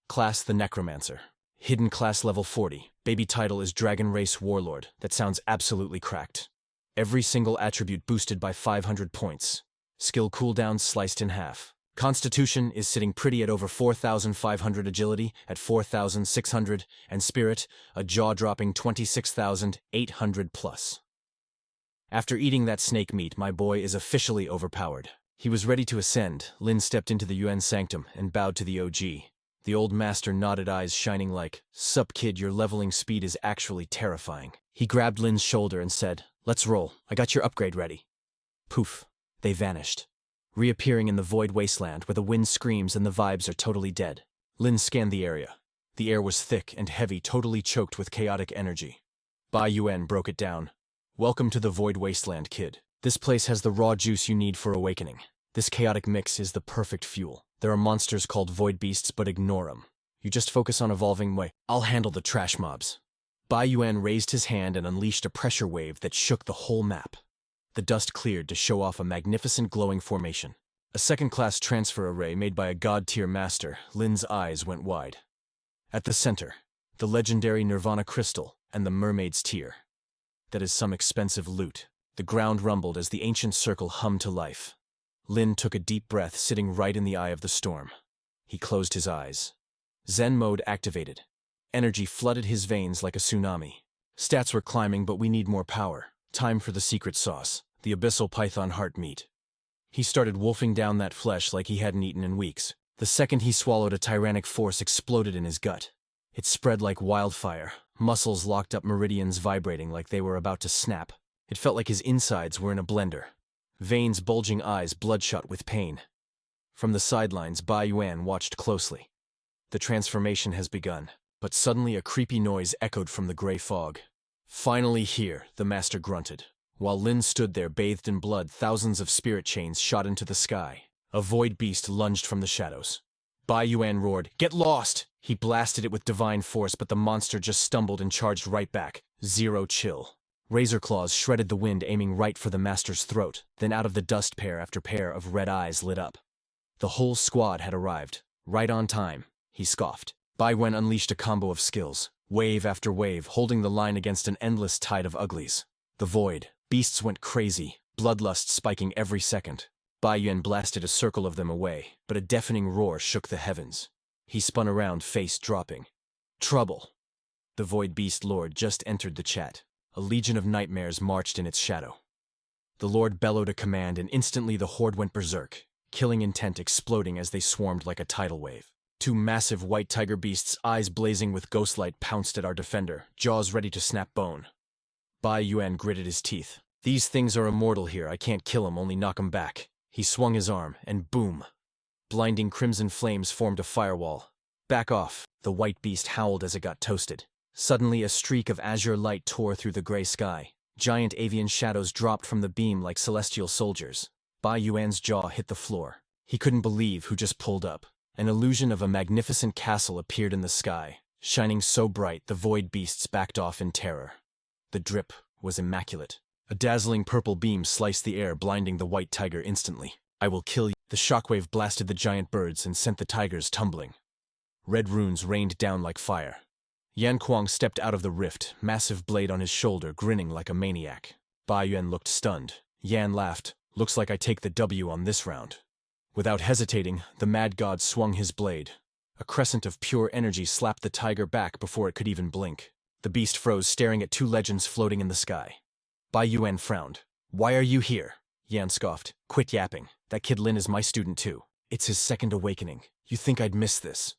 Class the Necromancer. Hidden class level 40. Baby title is Dragon Race Warlord. That sounds absolutely cracked. Every single attribute boosted by 500 points. Skill cooldown sliced in half. Constitution is sitting pretty at over 4,500, agility at 4,600, and spirit, a jaw-dropping 26,800 plus. After eating that snake meat, my boy is officially overpowered. He was ready to ascend. Lin stepped into the UN sanctum and bowed to the OG. The old master nodded, eyes shining like, "Sup kid, your leveling speed is actually terrifying." He grabbed Lin's shoulder and said, "Let's roll, I got your upgrade ready." Poof, they vanished, reappearing in the void wasteland where the wind screams and the vibes are totally dead. Lin scanned the area. The air was thick and heavy, totally choked with chaotic energy. Bai Yuan broke it down. "Welcome to the void wasteland, kid. This place has the raw juice you need for awakening. This chaotic mix is the perfect fuel. There are monsters called void beasts, but ignore them. You just focus on evolving way. I'll handle the trash mobs." Bai Yuan raised his hand and unleashed a pressure wave that shook the whole map. The dust cleared to show off a magnificent glowing formation. A second-class transfer array made by a god-tier master. Lin's eyes went wide. At the center, the legendary Nirvana crystal and the mermaid's tear. That is some expensive loot. The ground rumbled as the ancient circle hummed to life. Lin took a deep breath, sitting right in the eye of the storm. He closed his eyes. Zen mode activated. Energy flooded his veins like a tsunami. Stats were climbing, but we need more power. Time for the secret sauce, the abyssal python heart meat. He started wolfing down that flesh like he hadn't eaten in weeks. The second he swallowed, a tyrannic force exploded in his gut. It spread like wildfire, muscles locked up, meridians vibrating like they were about to snap. It felt like his insides were in a blender. Veins bulging, eyes bloodshot with pain. From the sidelines, Bai Yuan watched closely. The transformation has begun, but suddenly a creepy noise echoed from the gray fog. "Finally here," the master grunted. While Lin stood there bathed in blood, thousands of spirit chains shot into the sky. A void beast lunged from the shadows. Bai Yuan roared, "Get lost!" He blasted it with divine force, but the monster just stumbled and charged right back. Zero chill. Razor claws shredded the wind, aiming right for the master's throat. Then out of the dust, pair after pair of red eyes lit up. The whole squad had arrived. Right on time, he scoffed. Bai Yuan unleashed a combo of skills, wave after wave, holding the line against an endless tide of uglies. The void beasts went crazy, bloodlust spiking every second. Bai Yuan blasted a circle of them away, but a deafening roar shook the heavens. He spun around, face dropping. "Trouble!" The void beast lord just entered the chat. A legion of nightmares marched in its shadow. The lord bellowed a command, and instantly the horde went berserk, killing intent exploding as they swarmed like a tidal wave. Two massive white tiger beasts, eyes blazing with ghostlight, pounced at our defender, jaws ready to snap bone. Bai Yuan gritted his teeth. "These things are immortal here. I can't kill 'em, only knock 'em back." He swung his arm, and boom! Blinding crimson flames formed a firewall. "Back off!" The white beast howled as it got toasted. Suddenly, a streak of azure light tore through the gray sky. Giant avian shadows dropped from the beam like celestial soldiers. Bai Yuan's jaw hit the floor. He couldn't believe who just pulled up. An illusion of a magnificent castle appeared in the sky, shining so bright the void beasts backed off in terror. The drip was immaculate. A dazzling purple beam sliced the air, blinding the white tiger instantly. "I will kill you." The shockwave blasted the giant birds and sent the tigers tumbling. Red runes rained down like fire. Yan Kuang stepped out of the rift, massive blade on his shoulder, grinning like a maniac. Bai Yuan looked stunned. Yan laughed. "Looks like I take the W on this round." Without hesitating, the mad god swung his blade. A crescent of pure energy slapped the tiger back before it could even blink. The beast froze, staring at two legends floating in the sky. Bai Yuan frowned. "Why are you here?" Yan scoffed. "Quit yapping. That kid Lin is my student too. It's his second awakening. You think I'd miss this?"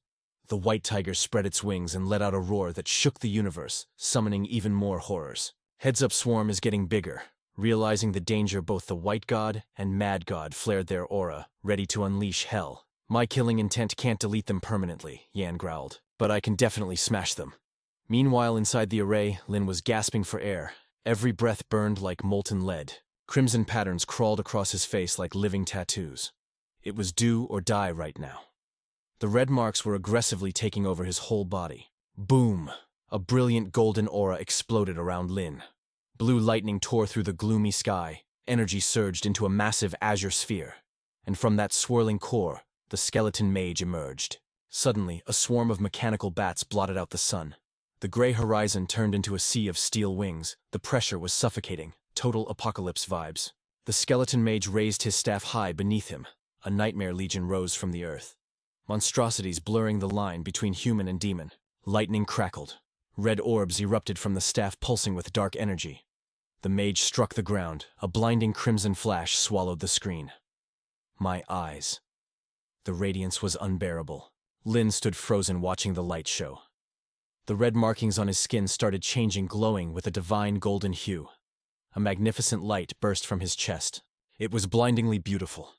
The white tiger spread its wings and let out a roar that shook the universe, summoning even more horrors. Heads Up Swarm is getting bigger. Realizing the danger, both the white god and mad god flared their aura, ready to unleash hell. "My killing intent can't delete them permanently," Yan growled, "but I can definitely smash them." Meanwhile, inside the array, Lin was gasping for air. Every breath burned like molten lead. Crimson patterns crawled across his face like living tattoos. It was do or die right now. The red marks were aggressively taking over his whole body. Boom! A brilliant golden aura exploded around Lin. Blue lightning tore through the gloomy sky. Energy surged into a massive azure sphere. And from that swirling core, the skeleton mage emerged. Suddenly, a swarm of mechanical bats blotted out the sun. The gray horizon turned into a sea of steel wings. The pressure was suffocating. Total apocalypse vibes. The skeleton mage raised his staff high beneath him. A nightmare legion rose from the earth. Monstrosities blurring the line between human and demon. Lightning crackled. Red orbs erupted from the staff pulsing with dark energy. The mage struck the ground. A blinding crimson flash swallowed the screen. My eyes. The radiance was unbearable. Lin stood frozen watching the light show. The red markings on his skin started changing, glowing with a divine golden hue. A magnificent light burst from his chest. It was blindingly beautiful,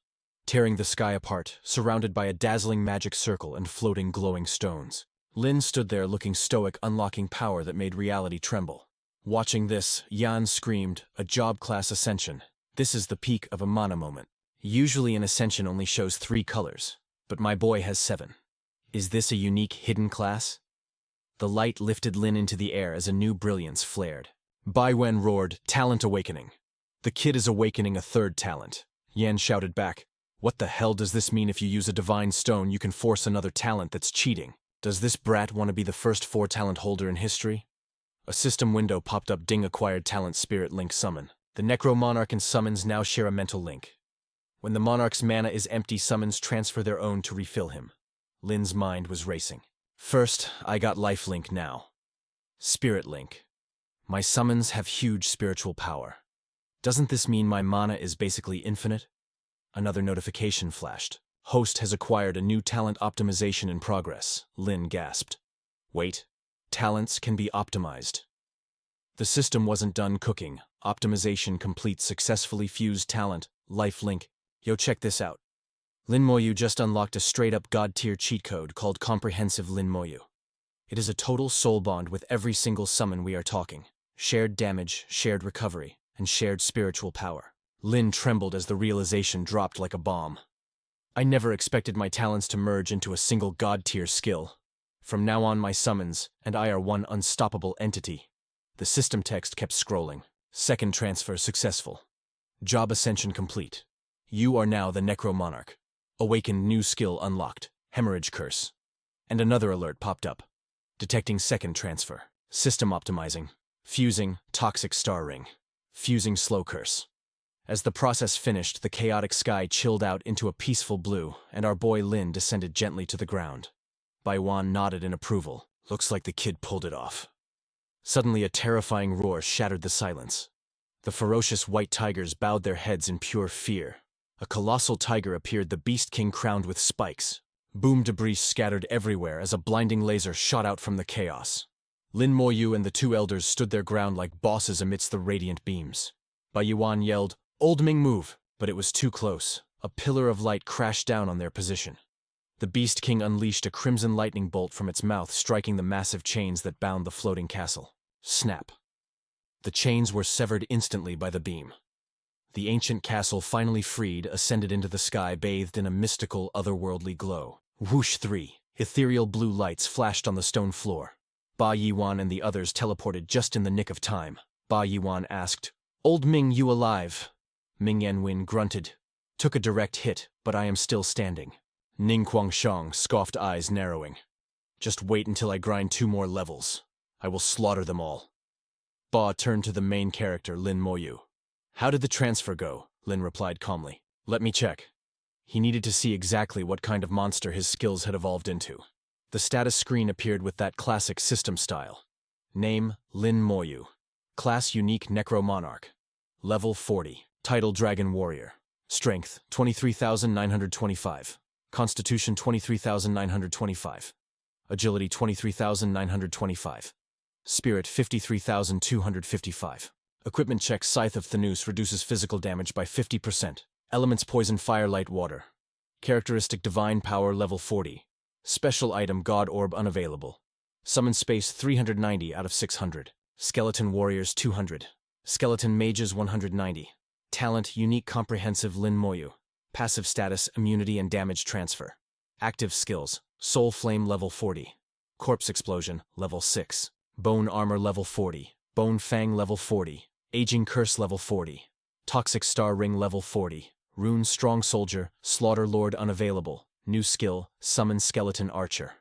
tearing the sky apart, surrounded by a dazzling magic circle and floating glowing stones. Lin stood there looking stoic, unlocking power that made reality tremble. Watching this, Yan screamed, "A job class ascension. This is the peak of a mana moment. Usually an ascension only shows 3 colors, but my boy has 7. Is this a unique hidden class?" The light lifted Lin into the air as a new brilliance flared. Bai Wen roared, "Talent awakening." "The kid is awakening a 3rd talent." Yan shouted back, "What the hell does this mean? If you use a divine stone, you can force another talent. That's cheating. Does this brat want to be the first 4-talent holder in history?" A system window popped up. Ding, acquired talent spirit link summon. The Necro Monarch and summons now share a mental link. When the Monarch's mana is empty, summons transfer their own to refill him. Lin's mind was racing. First, I got life link now. Spirit link. My summons have huge spiritual power. Doesn't this mean my mana is basically infinite? Another notification flashed. Host has acquired a new talent, optimization in progress. Lin gasped. Wait. Talents can be optimized. The system wasn't done cooking. Optimization complete. Successfully fused talent. Life link. Yo, check this out. Lin Moyu just unlocked a straight-up god-tier cheat code called Comprehensive Lin Moyu. It is a total soul bond with every single summon we are talking. Shared damage, shared recovery, and shared spiritual power. Lin trembled as the realization dropped like a bomb. I never expected my talents to merge into a single god-tier skill. From now on, my summons and I are one unstoppable entity. The system text kept scrolling. 2nd transfer successful. Job ascension complete. You are now the Necro Monarch. Awakened new skill unlocked. Hemorrhage curse. And another alert popped up. Detecting 2nd transfer. System optimizing. Fusing toxic star ring. Fusing slow curse. As the process finished, the chaotic sky chilled out into a peaceful blue, and our boy Lin descended gently to the ground. Bai Wan nodded in approval. Looks like the kid pulled it off. Suddenly a terrifying roar shattered the silence. The ferocious white tigers bowed their heads in pure fear. A colossal tiger appeared, the beast king crowned with spikes. Boom debris scattered everywhere as a blinding laser shot out from the chaos. Lin Moyu and the 2 elders stood their ground like bosses amidst the radiant beams. Bai Yuan yelled, "Old Ming, move!" But it was too close. A pillar of light crashed down on their position. The beast king unleashed a crimson lightning bolt from its mouth, striking the massive chains that bound the floating castle. Snap. The chains were severed instantly by the beam. The ancient castle, finally freed, ascended into the sky, bathed in a mystical, otherworldly glow. Whoosh 3. Ethereal blue lights flashed on the stone floor. Ba Yiwan and the others teleported just in the nick of time. Ba Yiwan asked, "Old Ming, you alive?" Ming Yanwen grunted. "Took a direct hit, but I am still standing." Ning Guangshang, scoffed eyes narrowing. "Just wait until I grind 2 more levels. I will slaughter them all." Ba turned to the main character, Lin Moyu. "How did the transfer go?" Lin replied calmly. "Let me check." He needed to see exactly what kind of monster his skills had evolved into. The status screen appeared with that classic system style. Name, Lin Moyu. Class, Unique Necro Monarch. Level 40. Title, Dragon Warrior. Strength, 23,925. Constitution, 23,925. Agility, 23,925. Spirit, 53,255. Equipment check, Scythe of Thanos reduces physical damage by 50%. Elements, Poison, Fire, Light, Water. Characteristic, Divine Power, level 40. Special item, God Orb, unavailable. Summon space, 390 out of 600. Skeleton Warriors, 200. Skeleton Mages, 190. Talent, Unique Comprehensive Lin Moyu. Passive status, Immunity and Damage Transfer. Active skills, Soul Flame, level 40. Corpse Explosion, level 6. Bone Armor, level 40. Bone Fang, level 40. Aging Curse, level 40. Toxic Star Ring, level 40. Rune Strong Soldier, Slaughter Lord, unavailable. New skill, Summon Skeleton Archer.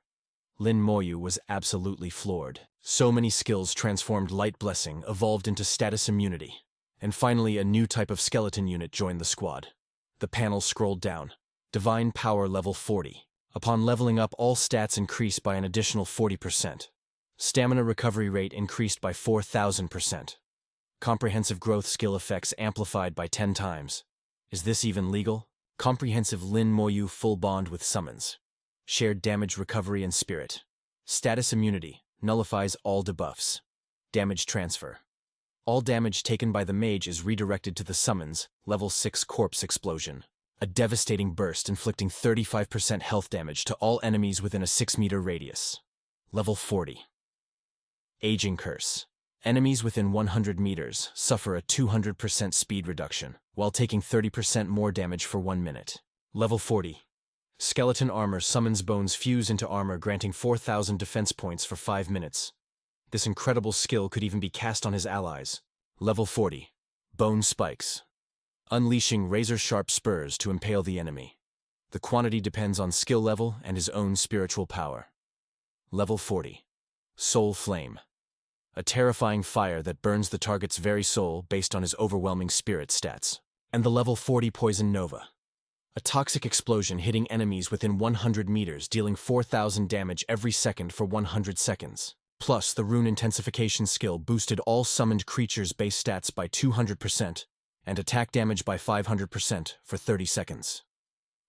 Lin Moyu was absolutely floored. So many skills transformed. Light Blessing evolved into status immunity. And finally, a new type of skeleton unit joined the squad. The panel scrolled down. Divine Power level 40. Upon leveling up, all stats increase by an additional 40%. Stamina recovery rate increased by 4,000%. Comprehensive growth skill effects amplified by 10 times. Is this even legal? Comprehensive Lin Moyu full bond with summons. Shared damage recovery and spirit. Status immunity, nullifies all debuffs. Damage transfer. All damage taken by the mage is redirected to the summons, level 6 corpse explosion. A devastating burst inflicting 35% health damage to all enemies within a 6-meter radius. Level 40. Aging Curse. Enemies within 100 meters suffer a 200% speed reduction, while taking 30% more damage for 1 minute. Level 40. Skeleton Armor summons bones fuse into armor, granting 4,000 defense points for 5 minutes. This incredible skill could even be cast on his allies. Level 40. Bone Spikes. Unleashing razor-sharp spurs to impale the enemy. The quantity depends on skill level and his own spiritual power. Level 40. Soul Flame. A terrifying fire that burns the target's very soul based on his overwhelming spirit stats. And the level 40 Poison Nova. A toxic explosion hitting enemies within 100 meters, dealing 4,000 damage every second for 100 seconds. Plus, the Rune Intensification skill boosted all summoned creatures' base stats by 200% and attack damage by 500% for 30 seconds.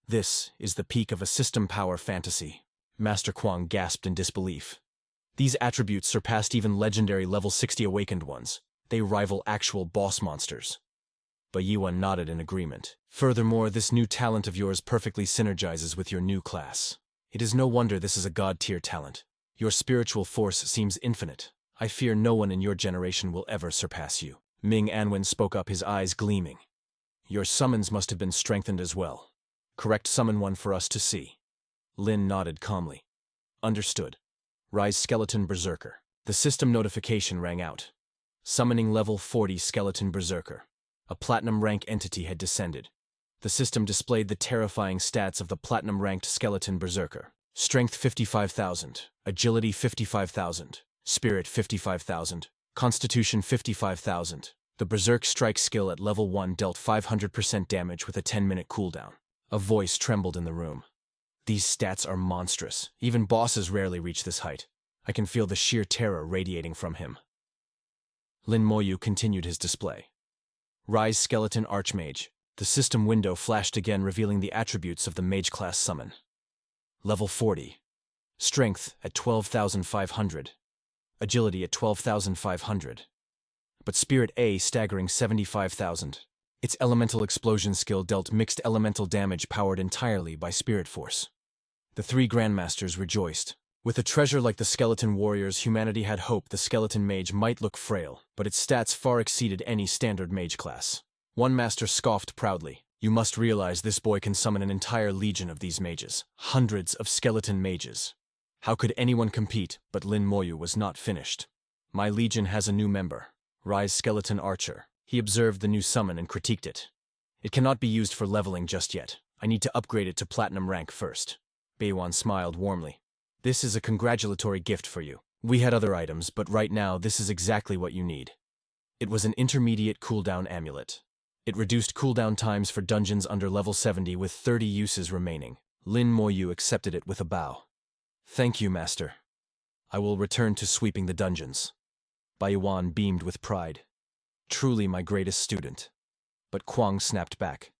This is the peak of a system power fantasy. Master Kwang gasped in disbelief. These attributes surpassed even legendary level 60 awakened ones. They rival actual boss monsters. But Yiwan nodded in agreement. Furthermore, this new talent of yours perfectly synergizes with your new class. It is no wonder this is a god-tier talent. Your spiritual force seems infinite. I fear no one in your generation will ever surpass you. Ming Anwen spoke up, his eyes gleaming. Your summons must have been strengthened as well. Correct, summon one for us to see. Lin nodded calmly. Understood. Rise Skeleton Berserker. The system notification rang out. Summoning level 40 Skeleton Berserker. A platinum-rank entity had descended. The system displayed the terrifying stats of the platinum-ranked Skeleton Berserker. Strength 55,000, Agility 55,000, Spirit 55,000, Constitution 55,000. The Berserk Strike skill at level 1 dealt 500% damage with a 10-minute cooldown. A voice trembled in the room. These stats are monstrous. Even bosses rarely reach this height. I can feel the sheer terror radiating from him. Lin Moyu continued his display. Rise Skeleton Archmage. The system window flashed again, revealing the attributes of the mage class summon. Level 40. Strength at 12,500. Agility at 12,500. But Spirit A staggering 75,000. Its Elemental Explosion skill dealt mixed elemental damage powered entirely by Spirit Force. The 3 Grandmasters rejoiced. With a treasure like the Skeleton Warriors, humanity had hope the Skeleton Mage might look frail, but its stats far exceeded any standard mage class. One master scoffed proudly. You must realize this boy can summon an entire legion of these mages. Hundreds of skeleton mages. How could anyone compete? But Lin Moyu was not finished. My legion has a new member. Rise Skeleton Archer. He observed the new summon and critiqued it. It cannot be used for leveling just yet. I need to upgrade it to platinum rank first. Beiwan smiled warmly. This is a congratulatory gift for you. We had other items, but right now this is exactly what you need. It was an intermediate cooldown amulet. It reduced cooldown times for dungeons under level 70 with 30 uses remaining. Lin Moyu accepted it with a bow. Thank you, Master. I will return to sweeping the dungeons. Baiwan beamed with pride. Truly my greatest student. But Kwang snapped back.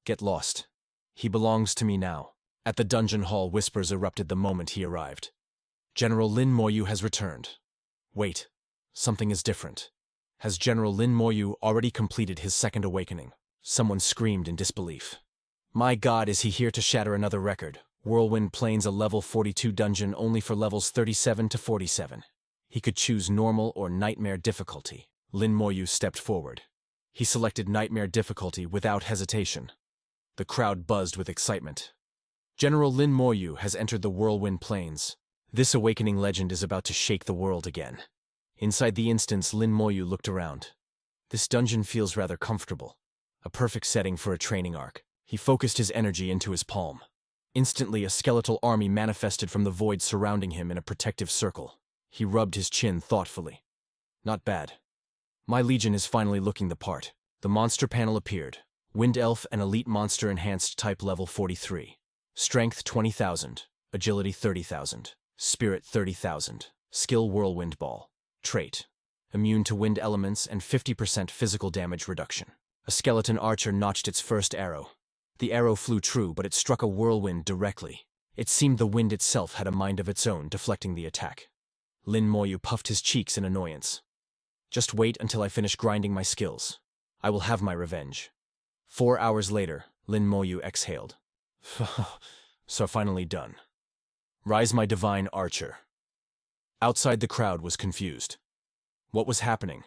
Get lost. He belongs to me now. At the dungeon hall, whispers erupted the moment he arrived. General Lin Moyu has returned. Wait, something is different. Has General Lin Moyu already completed his second awakening? Someone screamed in disbelief. My god, is he here to shatter another record? Whirlwind Plains, a level 42 dungeon only for levels 37 to 47. He could choose normal or nightmare difficulty. Lin Moyu stepped forward. He selected nightmare difficulty without hesitation. The crowd buzzed with excitement. General Lin Moyu has entered the Whirlwind Plains. This awakening legend is about to shake the world again. Inside the instance, Lin Moyu looked around. This dungeon feels rather comfortable. A perfect setting for a training arc. He focused his energy into his palm. Instantly, a skeletal army manifested from the void surrounding him in a protective circle. He rubbed his chin thoughtfully. Not bad. My legion is finally looking the part. The monster panel appeared. Wind Elf and Elite Monster Enhanced Type Level 43. Strength 20,000, Agility 30,000, Spirit 30,000, Skill Whirlwind Ball. Trait: immune to wind elements and 50% physical damage reduction. A skeleton archer notched its first arrow. The arrow flew true, but it struck a whirlwind directly. It seemed the wind itself had a mind of its own, deflecting the attack. Lin Moyu puffed his cheeks in annoyance. Just wait until I finish grinding my skills. I will have my revenge. 4 hours later, Lin Moyu exhaled. So finally done. Rise, my divine archer. Outside, the crowd was confused. What was happening?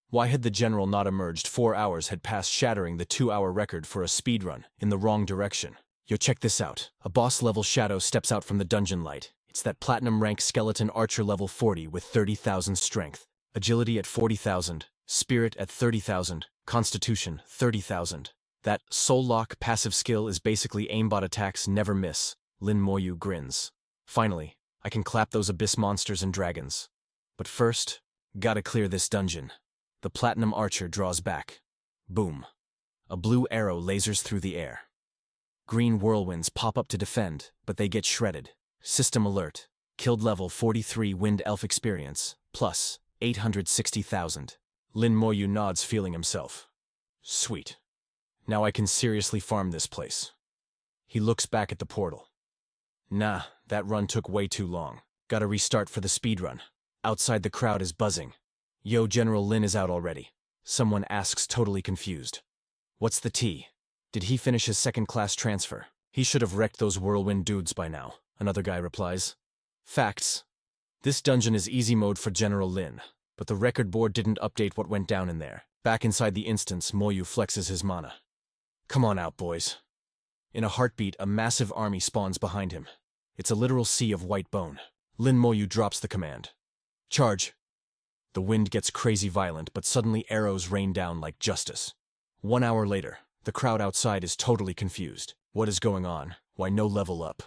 Why had the general not emerged? 4 hours had passed, shattering the 2-hour record for a speedrun in the wrong direction. Yo, check this out. A boss-level shadow steps out from the dungeon light. It's that platinum-rank skeleton archer level 40 with 30,000 strength, agility at 40,000, spirit at 30,000, constitution 30,000. That soul lock passive skill is basically aimbot attacks never miss. Lin Moyu grins. Finally, I can clap those abyss monsters and dragons. But first, gotta clear this dungeon. The platinum archer draws back. Boom. A blue arrow lasers through the air. Green whirlwinds pop up to defend, but they get shredded. System alert. Killed level 43 Wind Elf experience, plus 860,000. Lin Moyu nods, feeling himself. Sweet. Now I can seriously farm this place. He looks back at the portal. Nah, that run took way too long. Gotta restart for the speedrun. Outside, the crowd is buzzing. Yo, General Lin is out already. Someone asks, totally confused. What's the tea? Did he finish his second-class transfer? He should have wrecked those whirlwind dudes by now, another guy replies. Facts. This dungeon is easy mode for General Lin, but the record board didn't update what went down in there. Back inside the instance, Moyu flexes his mana. Come on out, boys. In a heartbeat, a massive army spawns behind him. It's a literal sea of white bone. Lin Moyu drops the command. Charge. The wind gets crazy violent, but suddenly arrows rain down like justice. 1 hour later, the crowd outside is totally confused. What is going on? Why no level up?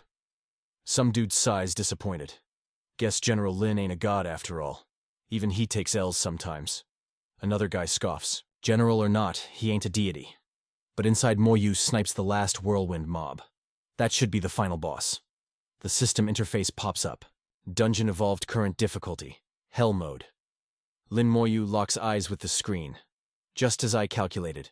Some dude sighs, disappointed. Guess General Lin ain't a god after all. Even he takes L's sometimes. Another guy scoffs. General or not, he ain't a deity. But inside, Moyu snipes the last whirlwind mob. That should be the final boss. The system interface pops up. Dungeon evolved current difficulty. Hell mode. Lin Moyu locks eyes with the screen. Just as I calculated.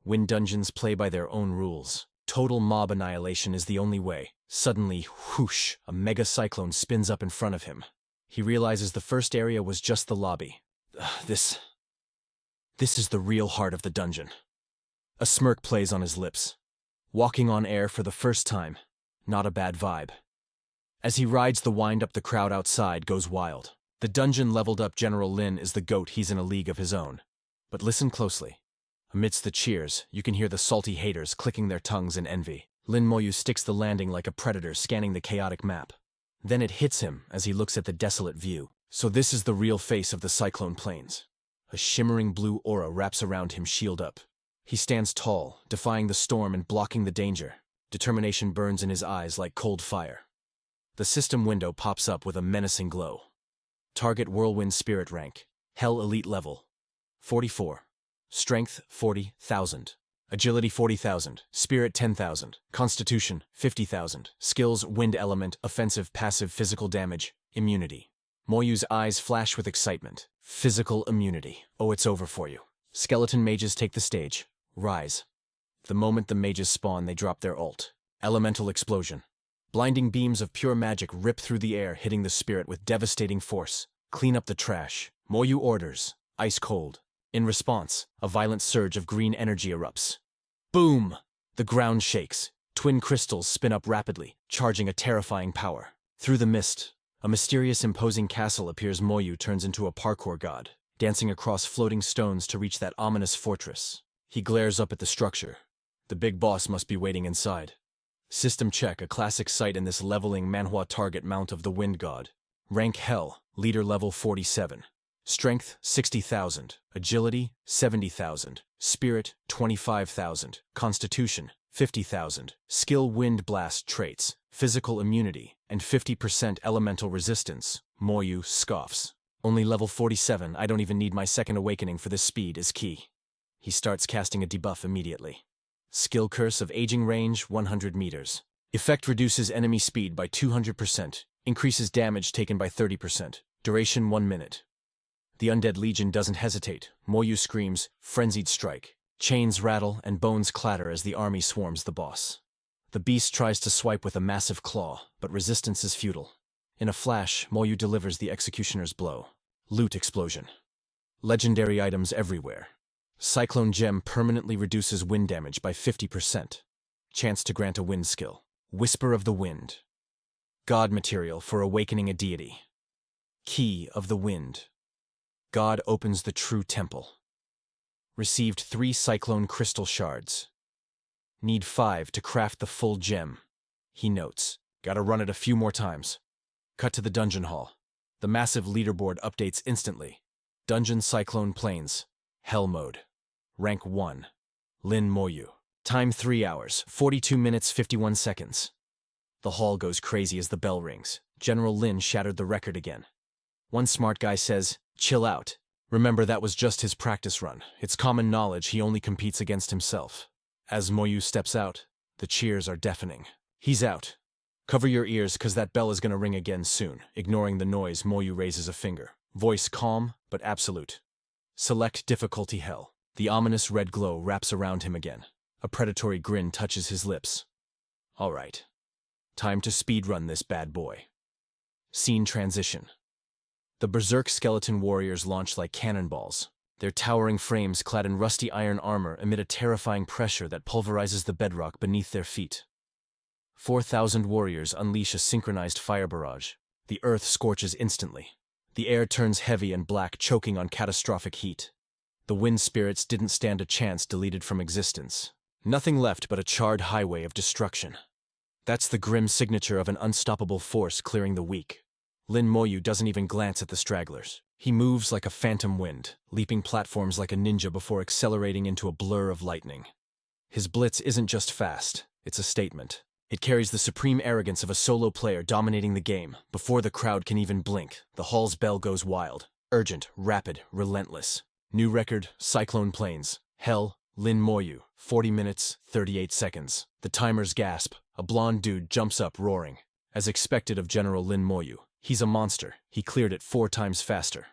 Wind dungeons play by their own rules. Total mob annihilation is the only way. Suddenly, whoosh, a mega cyclone spins up in front of him. He realizes the first area was just the lobby. This is the real heart of the dungeon. A smirk plays on his lips. Walking on air for the first time. Not a bad vibe. As he rides the wind-up, the crowd outside goes wild. The dungeon leveled up General Lin is the goat, he's in a league of his own. But listen closely. Amidst the cheers, you can hear the salty haters clicking their tongues in envy. Lin Moyu sticks the landing like a predator, scanning the chaotic map. Then it hits him as he looks at the desolate view. So this is the real face of the Cyclone Plains. A shimmering blue aura wraps around him, shield up. He stands tall, defying the storm and blocking the danger. Determination burns in his eyes like cold fire. The system window pops up with a menacing glow. Target Whirlwind Spirit rank. Hell Elite level. 44. Strength 40,000. Agility 40,000. Spirit 10,000. Constitution 50,000. Skills Wind Element, Offensive, Passive, Physical Damage, Immunity. Moyu's eyes flash with excitement. Physical immunity. Oh, it's over for you. Skeleton mages take the stage. Rise. The moment the mages spawn, they drop their ult. Elemental Explosion. Blinding beams of pure magic rip through the air, hitting the spirit with devastating force. Clean up the trash. Moyu orders. Ice cold. In response, a violent surge of green energy erupts. Boom! The ground shakes. Twin crystals spin up rapidly, charging a terrifying power. Through the mist, a mysterious imposing castle appears. Moyu turns into a parkour god, dancing across floating stones to reach that ominous fortress. He glares up at the structure. The big boss must be waiting inside. System check, a classic sight in this leveling Manhwa target mount of the Wind God. Rank Hell, leader level 47. Strength 60,000, Agility 70,000, Spirit 25,000, Constitution 50,000, Skill Wind Blast traits, Physical Immunity, and 50% Elemental Resistance. Moyu scoffs. Only level 47, I don't even need my second awakening for this, speed is key. He starts casting a debuff immediately. Skill curse of aging range 100 meters. Effect reduces enemy speed by 200%, increases damage taken by 30%, duration 1 minute. The undead legion doesn't hesitate. Moyu screams, frenzied strike. Chains rattle and bones clatter as the army swarms the boss. The beast tries to swipe with a massive claw, but resistance is futile. In a flash, Moyu delivers the executioner's blow. Loot explosion. Legendary items everywhere. Cyclone Gem permanently reduces wind damage by 50%. Chance to grant a wind skill. Whisper of the Wind. God material for awakening a deity. Key of the Wind. God opens the true temple. Received 3 cyclone crystal shards. Need 5 to craft the full gem. He notes, gotta run it a few more times. Cut to the dungeon hall. The massive leaderboard updates instantly. Dungeon Cyclone Plains. Hell mode. Rank 1. Lin Moyu. Time 3 hours, 42 minutes 51 seconds. The hall goes crazy as the bell rings. General Lin shattered the record again. One smart guy says, chill out. Remember, that was just his practice run. It's common knowledge he only competes against himself. As Moyu steps out, the cheers are deafening. He's out. Cover your ears, cause that bell is gonna ring again soon. Ignoring the noise, Moyu raises a finger. Voice calm, but absolute. Select difficulty hell. The ominous red glow wraps around him again. A predatory grin touches his lips. All right. Time to speedrun this bad boy. Scene transition. The berserk skeleton warriors launch like cannonballs. Their towering frames clad in rusty iron armor emit a terrifying pressure that pulverizes the bedrock beneath their feet. 4,000 warriors unleash a synchronized fire barrage. The earth scorches instantly. The air turns heavy and black, choking on catastrophic heat. The wind spirits didn't stand a chance, deleted from existence. Nothing left but a charred highway of destruction. That's the grim signature of an unstoppable force clearing the weak. Lin Moyu doesn't even glance at the stragglers. He moves like a phantom wind, leaping platforms like a ninja before accelerating into a blur of lightning. His blitz isn't just fast, it's a statement. It carries the supreme arrogance of a solo player dominating the game. Before the crowd can even blink, the hall's bell goes wild. Urgent, rapid, relentless. New record, Cyclone Plains. Hell, Lin Moyu, 40 minutes, 38 seconds. The timers gasp. A blonde dude jumps up roaring. As expected of General Lin Moyu, he's a monster. He cleared it 4 times faster.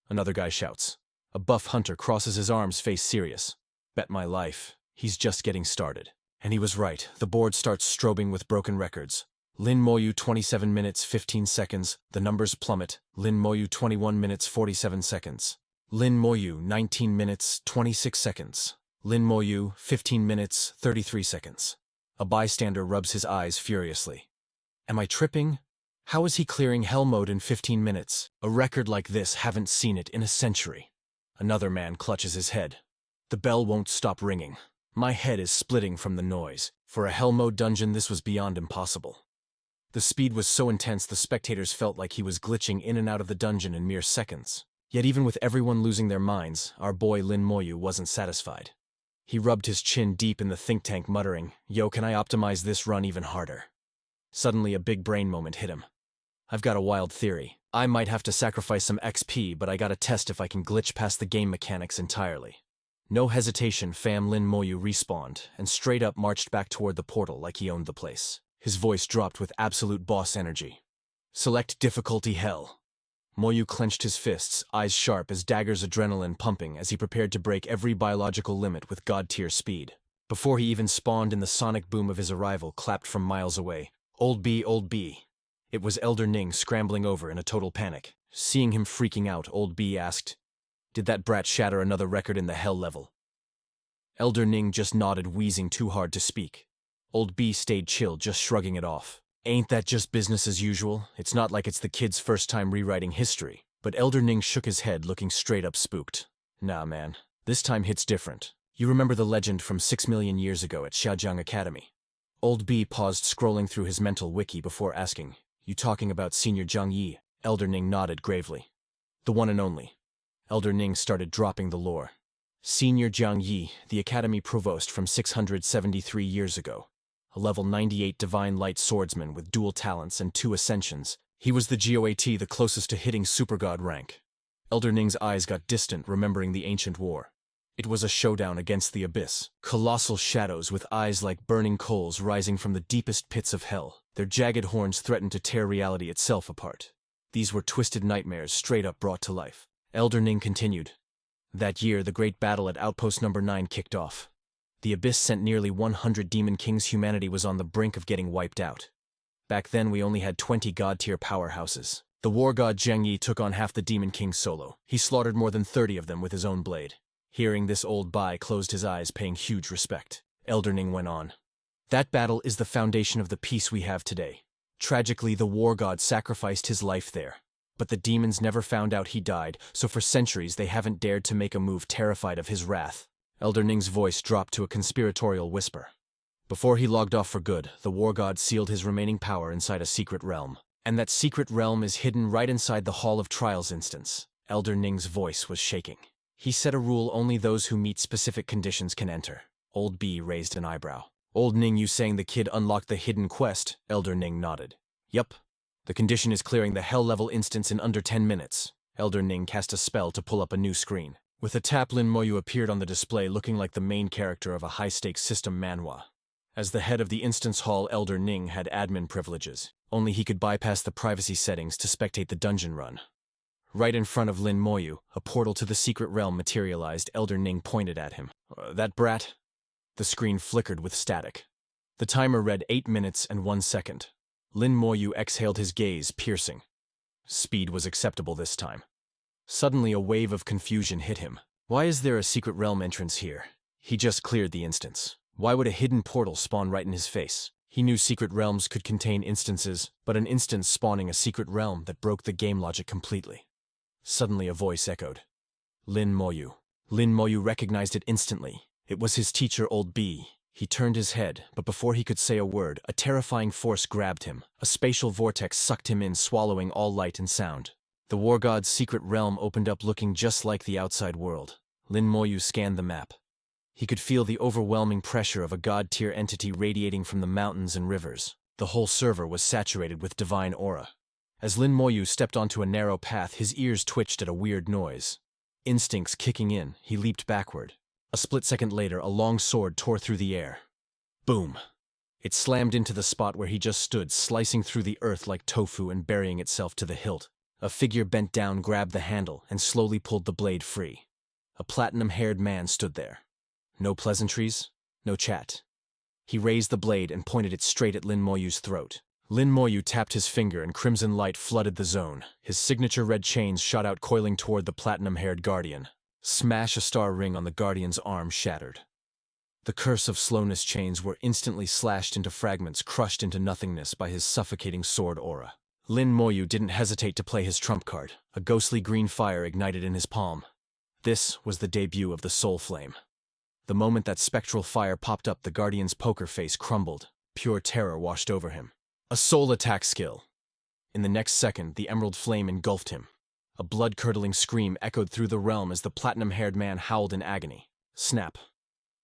Another guy shouts. A buff hunter crosses his arms, face serious. Bet my life, he's just getting started. And he was right. The board starts strobing with broken records. Lin Moyu 27 minutes 15 seconds. The numbers plummet. Lin Moyu 21 minutes 47 seconds. Lin Moyu 19 minutes 26 seconds. Lin Moyu 15 minutes 33 seconds. A bystander rubs his eyes furiously. Am I tripping? How is he clearing hell mode in 15 minutes? A record like this, haven't seen it in a century. Another man clutches his head. The bell won't stop ringing. My head is splitting from the noise. For a hell mode dungeon, this was beyond impossible. The speed was so intense the spectators felt like he was glitching in and out of the dungeon in mere seconds. Yet even with everyone losing their minds, our boy Lin Moyu wasn't satisfied. He rubbed his chin deep in the think tank, muttering, "Yo, can I optimize this run even harder?" Suddenly a big brain moment hit him. I've got a wild theory. I might have to sacrifice some XP, but I gotta test if I can glitch past the game mechanics entirely. No hesitation, fam. Lin Moyu respawned and straight up marched back toward the portal like he owned the place. His voice dropped with absolute boss energy. Select difficulty hell. Moyu clenched his fists, eyes sharp as daggers, adrenaline pumping as he prepared to break every biological limit with god-tier speed. Before he even spawned in, the sonic boom of his arrival clapped from miles away. Old B, old B. It was Elder Ning scrambling over in a total panic. Seeing him freaking out, Old B asked, "Did that brat shatter another record in the hell level?" Elder Ning just nodded, wheezing too hard to speak. Old B stayed chill, just shrugging it off. Ain't that just business as usual? It's not like it's the kid's first time rewriting history. But Elder Ning shook his head, looking straight up spooked. Nah, man. This time hits different. You remember the legend from 6 million years ago at Xiaojiang Academy? Old B paused, scrolling through his mental wiki before asking, "You talking about Senior Zhang Yi?" Elder Ning nodded gravely. "The one and only." Elder Ning started dropping the lore. Senior Zhang Yi, the Academy Provost from 673 years ago. A level 98 Divine Light Swordsman with dual talents and 2 ascensions. He was the GOAT, the closest to hitting Supergod rank. Elder Ning's eyes got distant, remembering the ancient war. It was a showdown against the abyss. Colossal shadows with eyes like burning coals rising from the deepest pits of hell. Their jagged horns threatened to tear reality itself apart. These were twisted nightmares straight up brought to life. Elder Ning continued. That year, the great battle at Outpost Number 9 kicked off. The abyss sent nearly 100 demon kings. Humanity was on the brink of getting wiped out. Back then, we only had 20 god-tier powerhouses. The war god Zheng Yi took on half the demon kings solo. He slaughtered more than 30 of them with his own blade. Hearing this, old Bai closed his eyes, paying huge respect. Elder Ning went on. That battle is the foundation of the peace we have today. Tragically, the war god sacrificed his life there. But the demons never found out he died, so for centuries they haven't dared to make a move, terrified of his wrath. Elder Ning's voice dropped to a conspiratorial whisper. Before he logged off for good, the war god sealed his remaining power inside a secret realm. And that secret realm is hidden right inside the Hall of Trials instance. Elder Ning's voice was shaking. He set a rule only those who meet specific conditions can enter. Old B raised an eyebrow. Old Ning, you saying the kid unlocked the hidden quest? Elder Ning nodded. Yup. The condition is clearing the hell-level instance in under 10 minutes. Elder Ning cast a spell to pull up a new screen. With a tap, Lin Moyu appeared on the display looking like the main character of a high-stakes system manhwa. As the head of the instance hall, Elder Ning had admin privileges. Only he could bypass the privacy settings to spectate the dungeon run. Right in front of Lin Moyu, a portal to the secret realm materialized. Elder Ning pointed at him. That brat? The screen flickered with static. The timer read 8 minutes and 1 second. Lin Moyu exhaled, his gaze piercing. Speed was acceptable this time. Suddenly a wave of confusion hit him. Why is there a secret realm entrance here? He just cleared the instance. Why would a hidden portal spawn right in his face? He knew secret realms could contain instances, but an instance spawning a secret realm that broke the game logic completely. Suddenly a voice echoed. Lin Moyu. Lin Moyu recognized it instantly. It was his teacher, Old B. He turned his head, but before he could say a word, a terrifying force grabbed him. A spatial vortex sucked him in, swallowing all light and sound. The war god's secret realm opened up, looking just like the outside world. Lin Moyu scanned the map. He could feel the overwhelming pressure of a god-tier entity radiating from the mountains and rivers. The whole server was saturated with divine aura. As Lin Moyu stepped onto a narrow path, his ears twitched at a weird noise. Instincts kicking in, he leaped backward. A split second later, a long sword tore through the air. Boom! It slammed into the spot where he just stood, slicing through the earth like tofu and burying itself to the hilt. A figure bent down, grabbed the handle, and slowly pulled the blade free. A platinum-haired man stood there. No pleasantries, no chat. He raised the blade and pointed it straight at Lin Moyu's throat. Lin Moyu tapped his finger and crimson light flooded the zone. His signature red chains shot out, coiling toward the platinum-haired guardian. Smash! A star ring on the guardian's arm shattered. The curse of slowness chains were instantly slashed into fragments, crushed into nothingness by his suffocating sword aura. Lin Moyu didn't hesitate to play his trump card. A ghostly green fire ignited in his palm. This was the debut of the Soul Flame. The moment that spectral fire popped up, the guardian's poker face crumbled. Pure terror washed over him. A soul attack skill. In the next second, the emerald flame engulfed him. A blood-curdling scream echoed through the realm as the platinum-haired man howled in agony. Snap.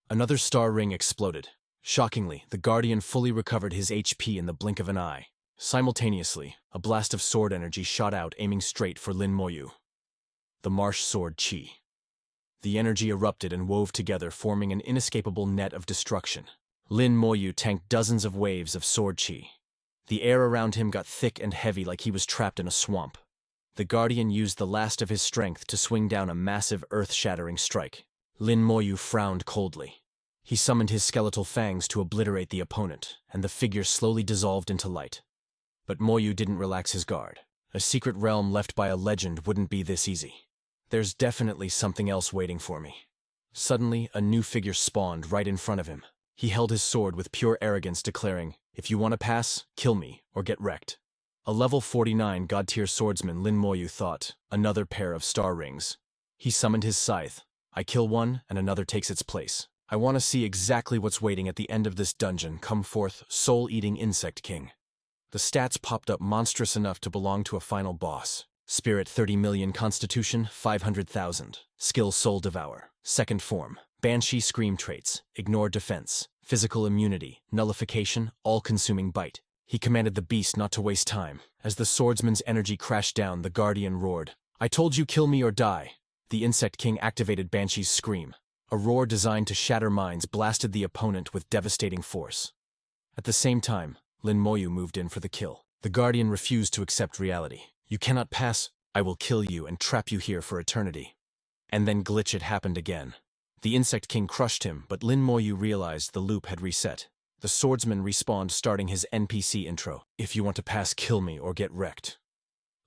Another star ring exploded. Shockingly, the guardian fully recovered his HP in the blink of an eye. Simultaneously, a blast of sword energy shot out, aiming straight for Lin Moyu. The marsh sword Qi. The energy erupted and wove together, forming an inescapable net of destruction. Lin Moyu tanked dozens of waves of sword Qi. The air around him got thick and heavy, like he was trapped in a swamp. The guardian used the last of his strength to swing down a massive earth-shattering strike. Lin Moyu frowned coldly. He summoned his skeletal fangs to obliterate the opponent, and the figure slowly dissolved into light. But Moyu didn't relax his guard. A secret realm left by a legend wouldn't be this easy. There's definitely something else waiting for me. Suddenly, a new figure spawned right in front of him. He held his sword with pure arrogance, declaring, "If you want to pass, kill me, or get wrecked." A level 49 god-tier swordsman, Lin Moyu thought, another pair of star rings. He summoned his scythe. I kill one, and another takes its place. I want to see exactly what's waiting at the end of this dungeon. Come forth, soul-eating insect king. The stats popped up, monstrous enough to belong to a final boss. Spirit 30 million, Constitution 500,000. Skill Soul Devour. Second form. Banshee Scream traits. Ignore defense. Physical immunity. Nullification. All-consuming bite. He commanded the beast not to waste time. As the swordsman's energy crashed down, the guardian roared, "I told you, kill me or die." The insect king activated Banshee's Scream. A roar designed to shatter minds blasted the opponent with devastating force. At the same time, Lin Moyu moved in for the kill. The Guardian refused to accept reality. You cannot pass. I will kill you and trap you here for eternity. And then glitch it happened again. The Insect King crushed him, but Lin Moyu realized the loop had reset. The swordsman respawned, starting his NPC intro. If you want to pass, kill me or get wrecked.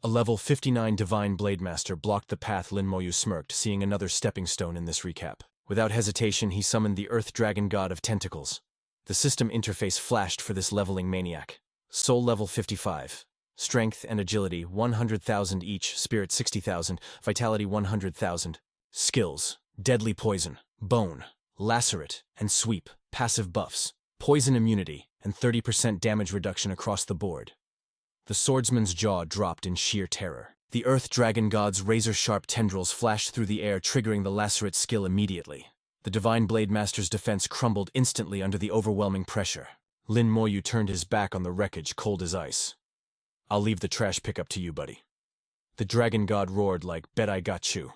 A level 59 Divine Blade Master blocked the path. Lin Moyu smirked, seeing another stepping stone in this recap. Without hesitation, he summoned the Earth Dragon God of Tentacles. The system interface flashed for this leveling maniac. Soul level 55. Strength and agility 100,000 each, spirit 60,000, vitality 100,000. Skills: deadly poison, bone, lacerate, and sweep. Passive buffs: poison immunity, and 30% damage reduction across the board. The swordsman's jaw dropped in sheer terror. The Earth Dragon God's razor-sharp tendrils flashed through the air, triggering the lacerate skill immediately. The Divine Blade Master's defense crumbled instantly under the overwhelming pressure. Lin Moyu turned his back on the wreckage, cold as ice. I'll leave the trash pickup to you, buddy. The Dragon God roared like, bet I got you.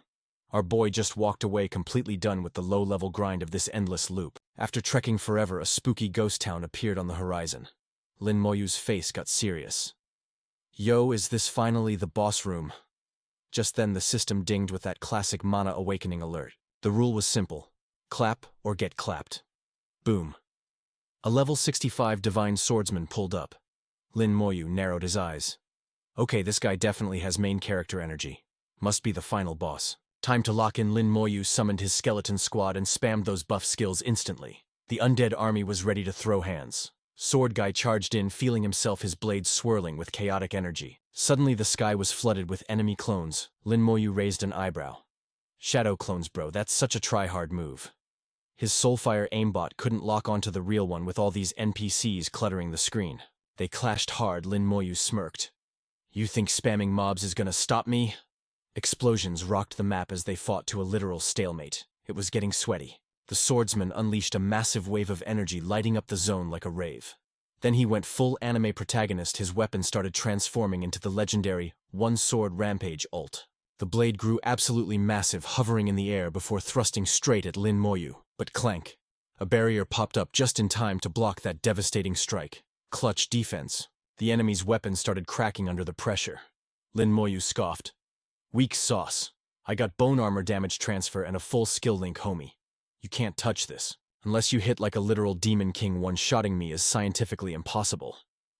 Our boy just walked away, completely done with the low-level grind of this endless loop. After trekking forever, a spooky ghost town appeared on the horizon. Lin Moyu's face got serious. Yo, is this finally the boss room? Just then the system dinged with that classic mana awakening alert. The rule was simple: clap or get clapped. Boom. A level 65 Divine Swordsman pulled up. Lin Moyu narrowed his eyes. Okay, this guy definitely has main character energy. Must be the final boss. Time to lock in. Lin Moyu summoned his skeleton squad and spammed those buff skills instantly. The undead army was ready to throw hands. Sword Guy charged in, feeling himself, his blades swirling with chaotic energy. Suddenly the sky was flooded with enemy clones. Lin Moyu raised an eyebrow. Shadow clones, bro, that's such a try-hard move. His Soulfire aimbot couldn't lock onto the real one with all these NPCs cluttering the screen. They clashed hard. Lin Moyu smirked. You think spamming mobs is gonna stop me? Explosions rocked the map as they fought to a literal stalemate. It was getting sweaty. The swordsman unleashed a massive wave of energy, lighting up the zone like a rave. Then he went full anime protagonist. His weapon started transforming into the legendary one-sword rampage ult. The blade grew absolutely massive, hovering in the air before thrusting straight at Lin Moyu. But clank! A barrier popped up just in time to block that devastating strike. Clutch defense. The enemy's weapons started cracking under the pressure. Lin Moyu scoffed. Weak sauce. I got bone armor damage transfer and a full skill link, homie. You can't touch this. Unless you hit like a literal demon king, one-shotting me is scientifically impossible.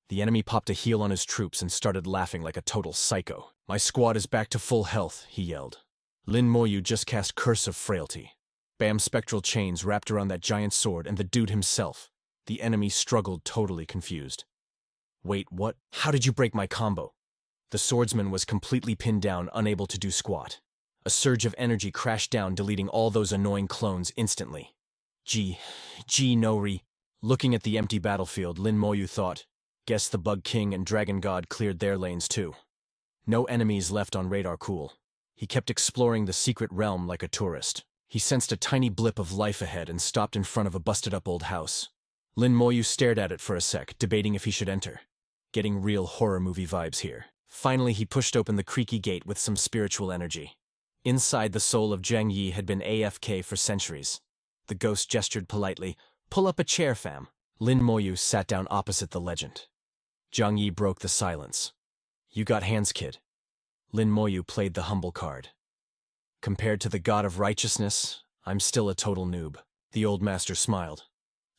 The enemy popped a heel on his troops and started laughing like a total psycho. My squad is back to full health, he yelled. Lin Moyu just cast Curse of Frailty. Bam! Spectral chains wrapped around that giant sword and the dude himself. The enemy struggled, totally confused. Wait, what? How did you break my combo? The swordsman was completely pinned down, unable to do squat. A surge of energy crashed down, deleting all those annoying clones instantly. Nori. Looking at the empty battlefield, Lin Moyu thought, guess the Bug King and Dragon God cleared their lanes too. No enemies left on radar. Cool. He kept exploring the secret realm like a tourist. He sensed a tiny blip of life ahead and stopped in front of a busted-up old house. Lin Moyu stared at it for a sec, debating if he should enter. Getting real horror movie vibes here. Finally, he pushed open the creaky gate with some spiritual energy. Inside, the soul of Zhang Yi had been AFK for centuries. The ghost gestured politely. Pull up a chair, fam. Lin Moyu sat down opposite the legend. Zhang Yi broke the silence. You got hands, kid. Lin Moyu played the humble card. Compared to the god of righteousness, I'm still a total noob. The old master smiled.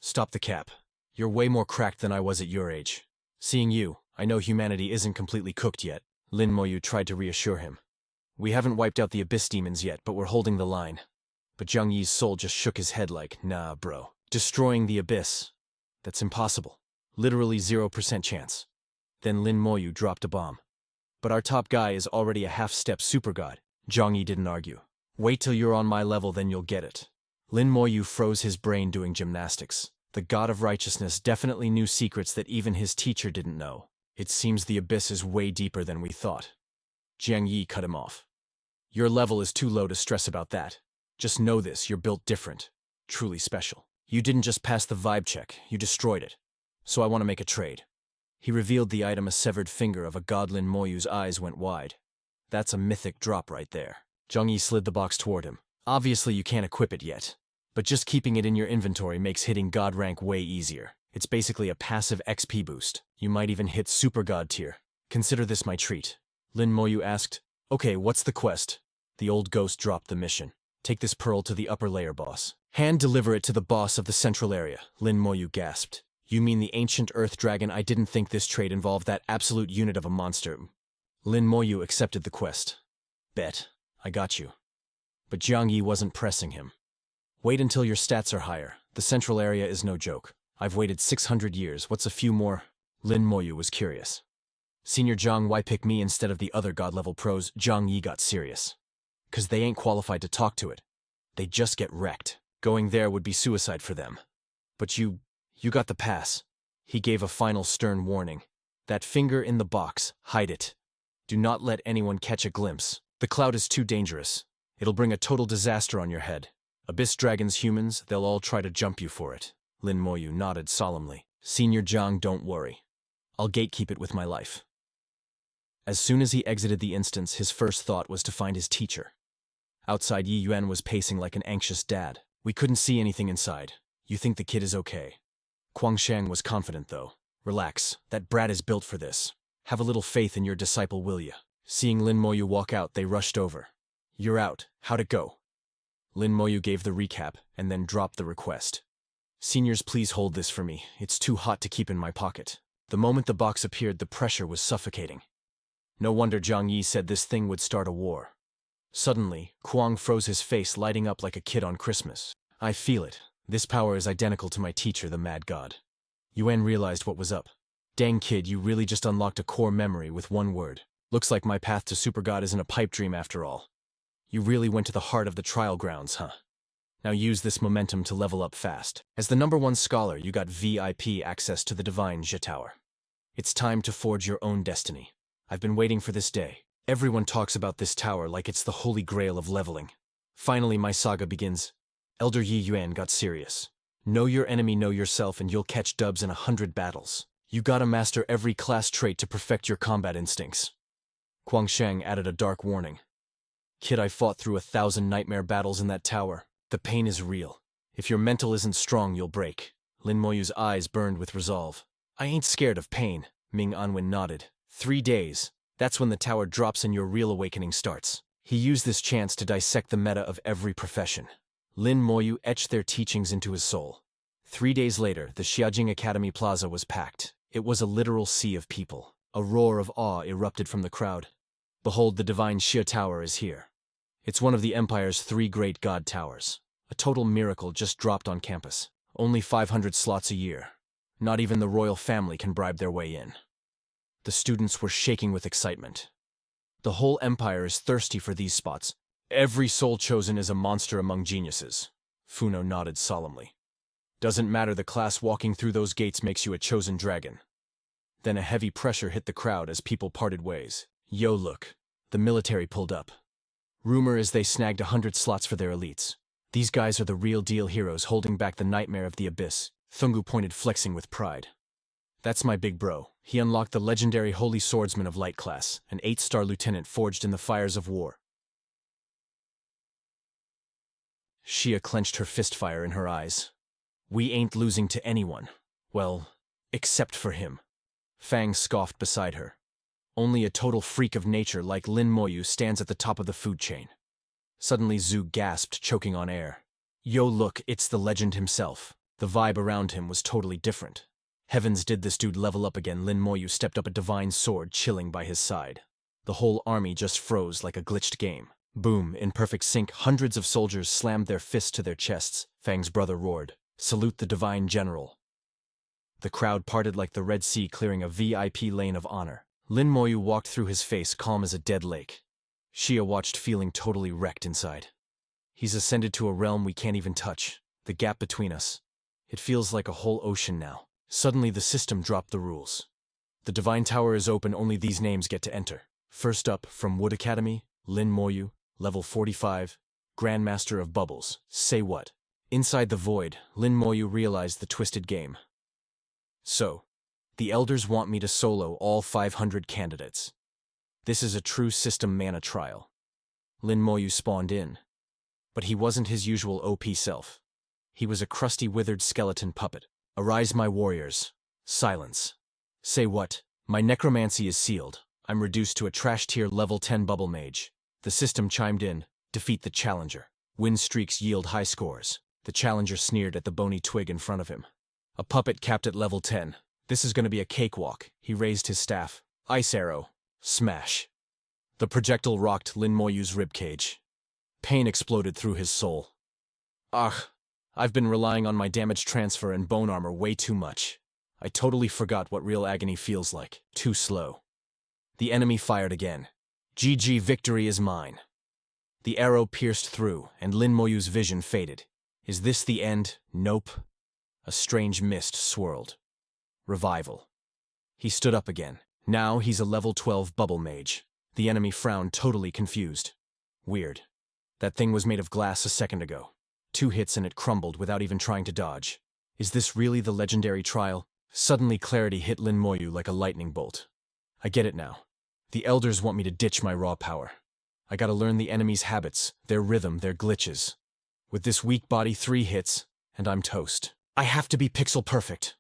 Stop the cap. You're way more cracked than I was at your age. Seeing you, I know humanity isn't completely cooked yet. Lin Moyu tried to reassure him. We haven't wiped out the abyss demons yet, but we're holding the line. But Zhang Yi's soul just shook his head like, nah, bro. Destroying the abyss? That's impossible. Literally 0% chance. Then Lin Moyu dropped a bomb. But our top guy is already a half-step super god. Zhang Yi didn't argue. Wait till you're on my level, then you'll get it. Lin Moyu froze his brain doing gymnastics. The god of righteousness definitely knew secrets that even his teacher didn't know. It seems the abyss is way deeper than we thought. Zhang Yi cut him off. Your level is too low to stress about that. Just know this, you're built different. Truly special. You didn't just pass the vibe check, you destroyed it. So I want to make a trade. He revealed the item, a severed finger of a god. Lin Moyu's eyes went wide. That's a mythic drop right there. Zhang Yi slid the box toward him. Obviously you can't equip it yet. But just keeping it in your inventory makes hitting God rank way easier. It's basically a passive XP boost. You might even hit Super God tier. Consider this my treat. Lin Moyu asked, "Okay, what's the quest?" The old ghost dropped the mission. "Take this pearl to the upper layer boss. Hand deliver it to the boss of the central area." Lin Moyu gasped. "You mean the ancient earth dragon? I didn't think this trade involved that absolute unit of a monster." Lin Moyu accepted the quest. "Bet. I got you." But Jiang Yi wasn't pressing him. "Wait until your stats are higher. The central area is no joke. I've waited 600 years. What's a few more?" Lin Moyu was curious. "Senior Jiang, why pick me instead of the other god-level pros?" Jiang Yi got serious. "'Cause they ain't qualified to talk to it. They just get wrecked. Going there would be suicide for them. But you got the pass." He gave a final stern warning. "That finger in the box, hide it. Do not let anyone catch a glimpse. The cloud is too dangerous. It'll bring a total disaster on your head. Abyss dragons, humans, they'll all try to jump you for it." Lin Moyu nodded solemnly. "Senior Jiang, don't worry. I'll gatekeep it with my life." As soon as he exited the instance, his first thought was to find his teacher. Outside, Yi Yuan was pacing like an anxious dad. "We couldn't see anything inside. You think the kid is okay?" Kuang Shang was confident, though. "Relax. That brat is built for this. Have a little faith in your disciple, will ya?" Seeing Lin Moyu walk out, they rushed over. "You're out. How'd it go?" Lin Moyu gave the recap, and then dropped the request. "Seniors, please hold this for me. It's too hot to keep in my pocket." The moment the box appeared, the pressure was suffocating. No wonder Jiang Yi said this thing would start a war. Suddenly, Kuang froze, his face lighting up like a kid on Christmas. "I feel it. This power is identical to my teacher, the Mad God." Yuan realized what was up. "Dang kid, you really just unlocked a core memory with one word. Looks like my path to Super God isn't a pipe dream after all. You really went to the heart of the trial grounds, huh? Now use this momentum to level up fast. As the #1 scholar, you got VIP access to the Divine Zhe Tower. It's time to forge your own destiny. I've been waiting for this day. Everyone talks about this tower like it's the holy grail of leveling. Finally, my saga begins." Elder Yi Yuan got serious. "Know your enemy, know yourself, and you'll catch dubs in 100 battles. You gotta master every class trait to perfect your combat instincts." Kuang Shang added a dark warning. "Kid, I fought through 1,000 nightmare battles in that tower. The pain is real. If your mental isn't strong, you'll break." Lin Moyu's eyes burned with resolve. "I ain't scared of pain." Ming Anwen nodded. 3 days. That's when the tower drops and your real awakening starts." He used this chance to dissect the meta of every profession. Lin Moyu etched their teachings into his soul. 3 days later, the Xiaojing Academy Plaza was packed. It was a literal sea of people. A roar of awe erupted from the crowd. "Behold, the divine Xia Tower is here. It's one of the Empire's 3 great god towers. A total miracle just dropped on campus. Only 500 slots a year. Not even the royal family can bribe their way in." The students were shaking with excitement. The whole Empire is thirsty for these spots. "Every soul chosen is a monster among geniuses." Funo nodded solemnly. "Doesn't matter the class, walking through those gates makes you a chosen dragon." Then a heavy pressure hit the crowd as people parted ways. "Yo, look. The military pulled up. Rumor is they snagged 100 slots for their elites. These guys are the real deal heroes holding back the nightmare of the abyss." Thungu pointed, flexing with pride. "That's my big bro. He unlocked the legendary Holy Swordsman of Light class, an 8-star lieutenant forged in the fires of war." Xia clenched her fistfire in her eyes. "We ain't losing to anyone. Well, except for him." Fang scoffed beside her. "Only a total freak of nature like Lin Moyu stands at the top of the food chain." Suddenly Zhu gasped, choking on air. "Yo, look, it's the legend himself." The vibe around him was totally different. Heavens, did this dude level up again? Lin Moyu stepped up, a divine sword chilling by his side. The whole army just froze like a glitched game. Boom, in perfect sync, hundreds of soldiers slammed their fists to their chests. Fang's brother roared, "Salute the divine general." The crowd parted like the Red Sea, clearing a VIP lane of honor. Lin Moyu walked through, his face calm as a dead lake. Xia watched, feeling totally wrecked inside. "He's ascended to a realm we can't even touch. The gap between us. It feels like a whole ocean now." Suddenly the system dropped the rules. "The Divine Tower is open, only these names get to enter. First up, from Wood Academy, Lin Moyu, level 45, Grandmaster of Bubbles." Say what? Inside the void, Lin Moyu realized the twisted game. "So, the elders want me to solo all 500 candidates. This is a true system mana trial." Lin Moyu spawned in. But he wasn't his usual OP self. He was a crusty, withered skeleton puppet. Arise, my warriors. Silence. Say what? My necromancy is sealed. I'm reduced to a trash-tier level 10 bubble mage. The system chimed in. Defeat the challenger. Win streaks yield high scores. The challenger sneered at the bony twig in front of him. A puppet capped at level 10. This is going to be a cakewalk. He raised his staff. Ice arrow. Smash. The projectile rocked Lin Moyu's ribcage. Pain exploded through his soul. Ugh. I've been relying on my damage transfer and bone armor way too much. I totally forgot what real agony feels like. Too slow. The enemy fired again. GG, victory is mine. The arrow pierced through, and Lin Moyu's vision faded. Is this the end? Nope. A strange mist swirled. Revival. He stood up again. Now he's a level 12 bubble mage. The enemy frowned, totally confused. Weird. That thing was made of glass a second ago. 2 hits and it crumbled without even trying to dodge. Is this really the legendary trial? Suddenly clarity hit Lin Moyu like a lightning bolt. I get it now. The elders want me to ditch my raw power. I gotta learn the enemy's habits, their rhythm, their glitches. With this weak body, 3 hits, and I'm toast. I have to be pixel perfect.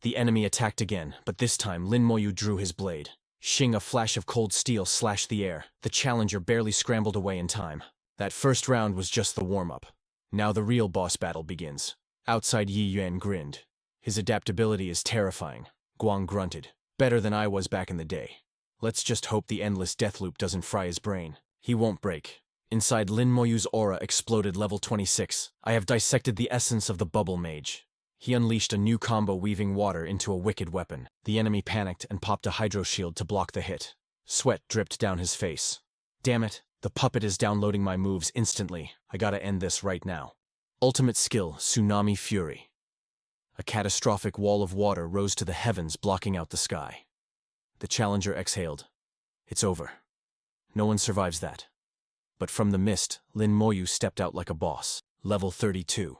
The enemy attacked again, but this time Lin Moyu drew his blade. Shing, a flash of cold steel slashed the air. The challenger barely scrambled away in time. That first round was just the warm-up. Now the real boss battle begins. Outside, Yi Yuan grinned. His adaptability is terrifying. Guang grunted. Better than I was back in the day. Let's just hope the endless death loop doesn't fry his brain. He won't break. Inside, Lin Moyu's aura exploded level 26. I have dissected the essence of the bubble mage. He unleashed a new combo, weaving water into a wicked weapon. The enemy panicked and popped a hydro shield to block the hit. Sweat dripped down his face. Damn it, the puppet is downloading my moves instantly. I gotta end this right now. Ultimate skill, Tsunami Fury. A catastrophic wall of water rose to the heavens, blocking out the sky. The challenger exhaled. It's over. No one survives that. But from the mist, Lin Moyu stepped out like a boss. Level 32.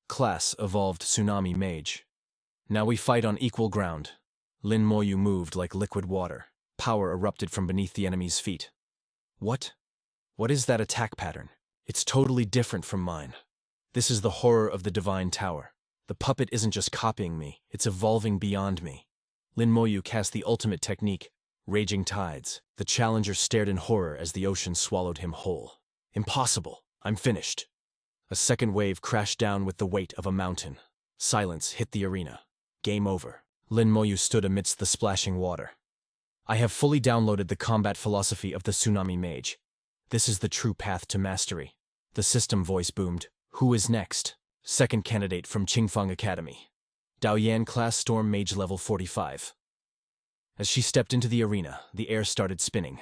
Class evolved Tsunami Mage. Now we fight on equal ground. Lin Moyu moved like liquid water. Power erupted from beneath the enemy's feet. What? What is that attack pattern? It's totally different from mine. This is the horror of the Divine Tower. The puppet isn't just copying me, it's evolving beyond me. Lin Moyu cast the ultimate technique, Raging Tides. The challenger stared in horror as the ocean swallowed him whole. Impossible. I'm finished. A second wave crashed down with the weight of a mountain. Silence hit the arena. Game over. Lin Moyu stood amidst the splashing water. I have fully downloaded the combat philosophy of the Tsunami Mage. This is the true path to mastery. The system voice boomed. Who is next? Second candidate from Qingfang Academy. Daoyan class Storm Mage level 45. As she stepped into the arena, the air started spinning.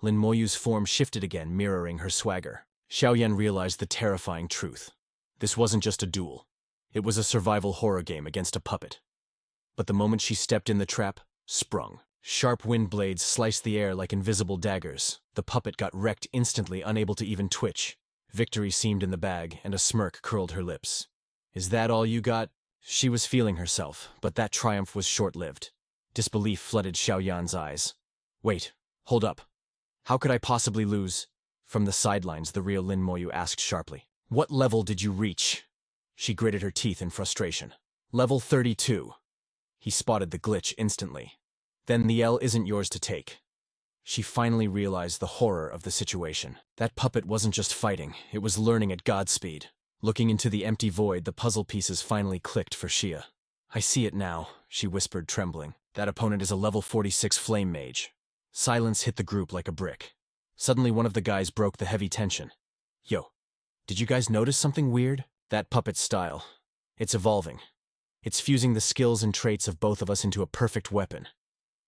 Lin Moyu's form shifted again, mirroring her swagger. Xiaoyan realized the terrifying truth. This wasn't just a duel. It was a survival horror game against a puppet. But the moment she stepped in, the trap sprung. Sharp wind blades sliced the air like invisible daggers. The puppet got wrecked instantly, unable to even twitch. Victory seemed in the bag, and a smirk curled her lips. Is that all you got? She was feeling herself, but that triumph was short-lived. Disbelief flooded Xiaoyan's eyes. Wait, hold up. How could I possibly lose? From the sidelines, the real Lin Moyu asked sharply. What level did you reach? She gritted her teeth in frustration. Level 32. He spotted the glitch instantly. Then the L isn't yours to take. She finally realized the horror of the situation. That puppet wasn't just fighting, it was learning at Godspeed. Looking into the empty void, the puzzle pieces finally clicked for Xia. I see it now, she whispered, trembling. That opponent is a level 46 flame mage. Silence hit the group like a brick. Suddenly one of the guys broke the heavy tension. Yo, did you guys notice something weird? That puppet's style. It's evolving. It's fusing the skills and traits of both of us into a perfect weapon.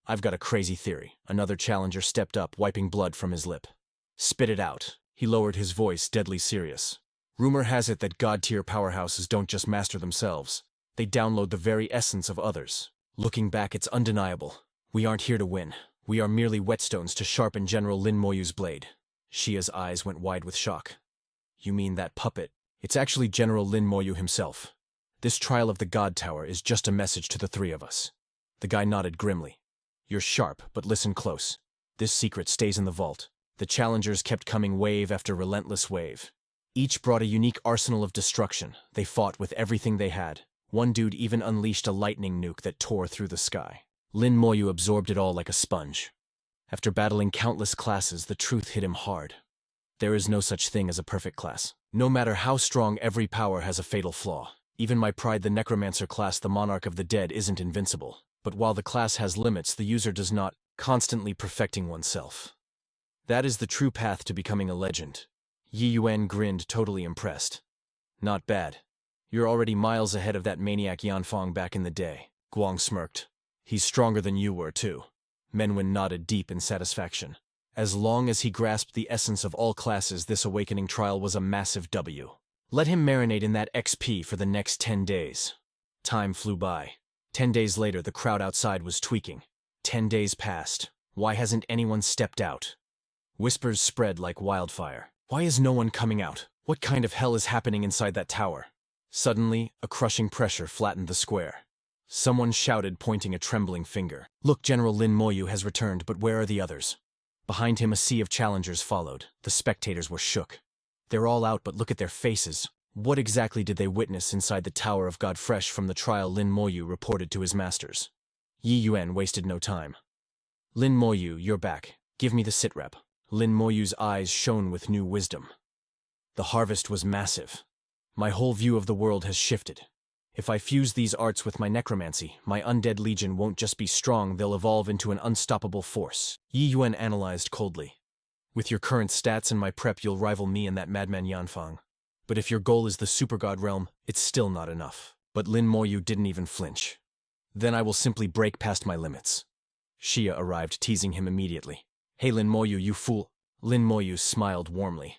I've got a crazy theory. Another challenger stepped up, wiping blood from his lip. Spit it out. He lowered his voice, deadly serious. Rumor has it that god-tier powerhouses don't just master themselves. They download the very essence of others. Looking back, it's undeniable. We aren't here to win. We are merely whetstones to sharpen General Lin Moyu's blade. Xia's eyes went wide with shock. You mean that puppet? It's actually General Lin Moyu himself. This trial of the God Tower is just a message to the 3 of us. The guy nodded grimly. You're sharp, but listen close. This secret stays in the vault. The challengers kept coming wave after relentless wave. Each brought a unique arsenal of destruction. They fought with everything they had. One dude even unleashed a lightning nuke that tore through the sky. Lin Moyu absorbed it all like a sponge. After battling countless classes, the truth hit him hard. There is no such thing as a perfect class. No matter how strong, every power has a fatal flaw. Even my pride, the Necromancer class, the Monarch of the Dead, isn't invincible. But while the class has limits, the user does not, constantly perfecting oneself. That is the true path to becoming a legend. Yi Yuan grinned, totally impressed. Not bad. You're already miles ahead of that maniac Yanfang back in the day. Guang smirked. He's stronger than you were, too. Menwen nodded deep in satisfaction. As long as he grasped the essence of all classes, this awakening trial was a massive W. Let him marinate in that XP for the next 10 days. Time flew by. 10 days later, the crowd outside was tweaking. 10 days passed. Why hasn't anyone stepped out? Whispers spread like wildfire. Why is no one coming out? What kind of hell is happening inside that tower? Suddenly, a crushing pressure flattened the square. Someone shouted, pointing a trembling finger. Look, General Lin Moyu has returned, but where are the others? Behind him, a sea of challengers followed. The spectators were shook. They're all out, but look at their faces. What exactly did they witness inside the Tower of God? Fresh from the trial, Lin Moyu reported to his masters. Yi Yuan wasted no time. Lin Moyu, you're back. Give me the sitrep. Lin Moyu's eyes shone with new wisdom. The harvest was massive. My whole view of the world has shifted. If I fuse these arts with my necromancy, my undead legion won't just be strong, they'll evolve into an unstoppable force. Yi Yuan analyzed coldly. With your current stats and my prep, you'll rival me and that madman Yanfang. But if your goal is the supergod realm, it's still not enough. But Lin Moyu didn't even flinch. Then I will simply break past my limits. Xia arrived, teasing him immediately. Hey Lin Moyu, you fool. Lin Moyu smiled warmly.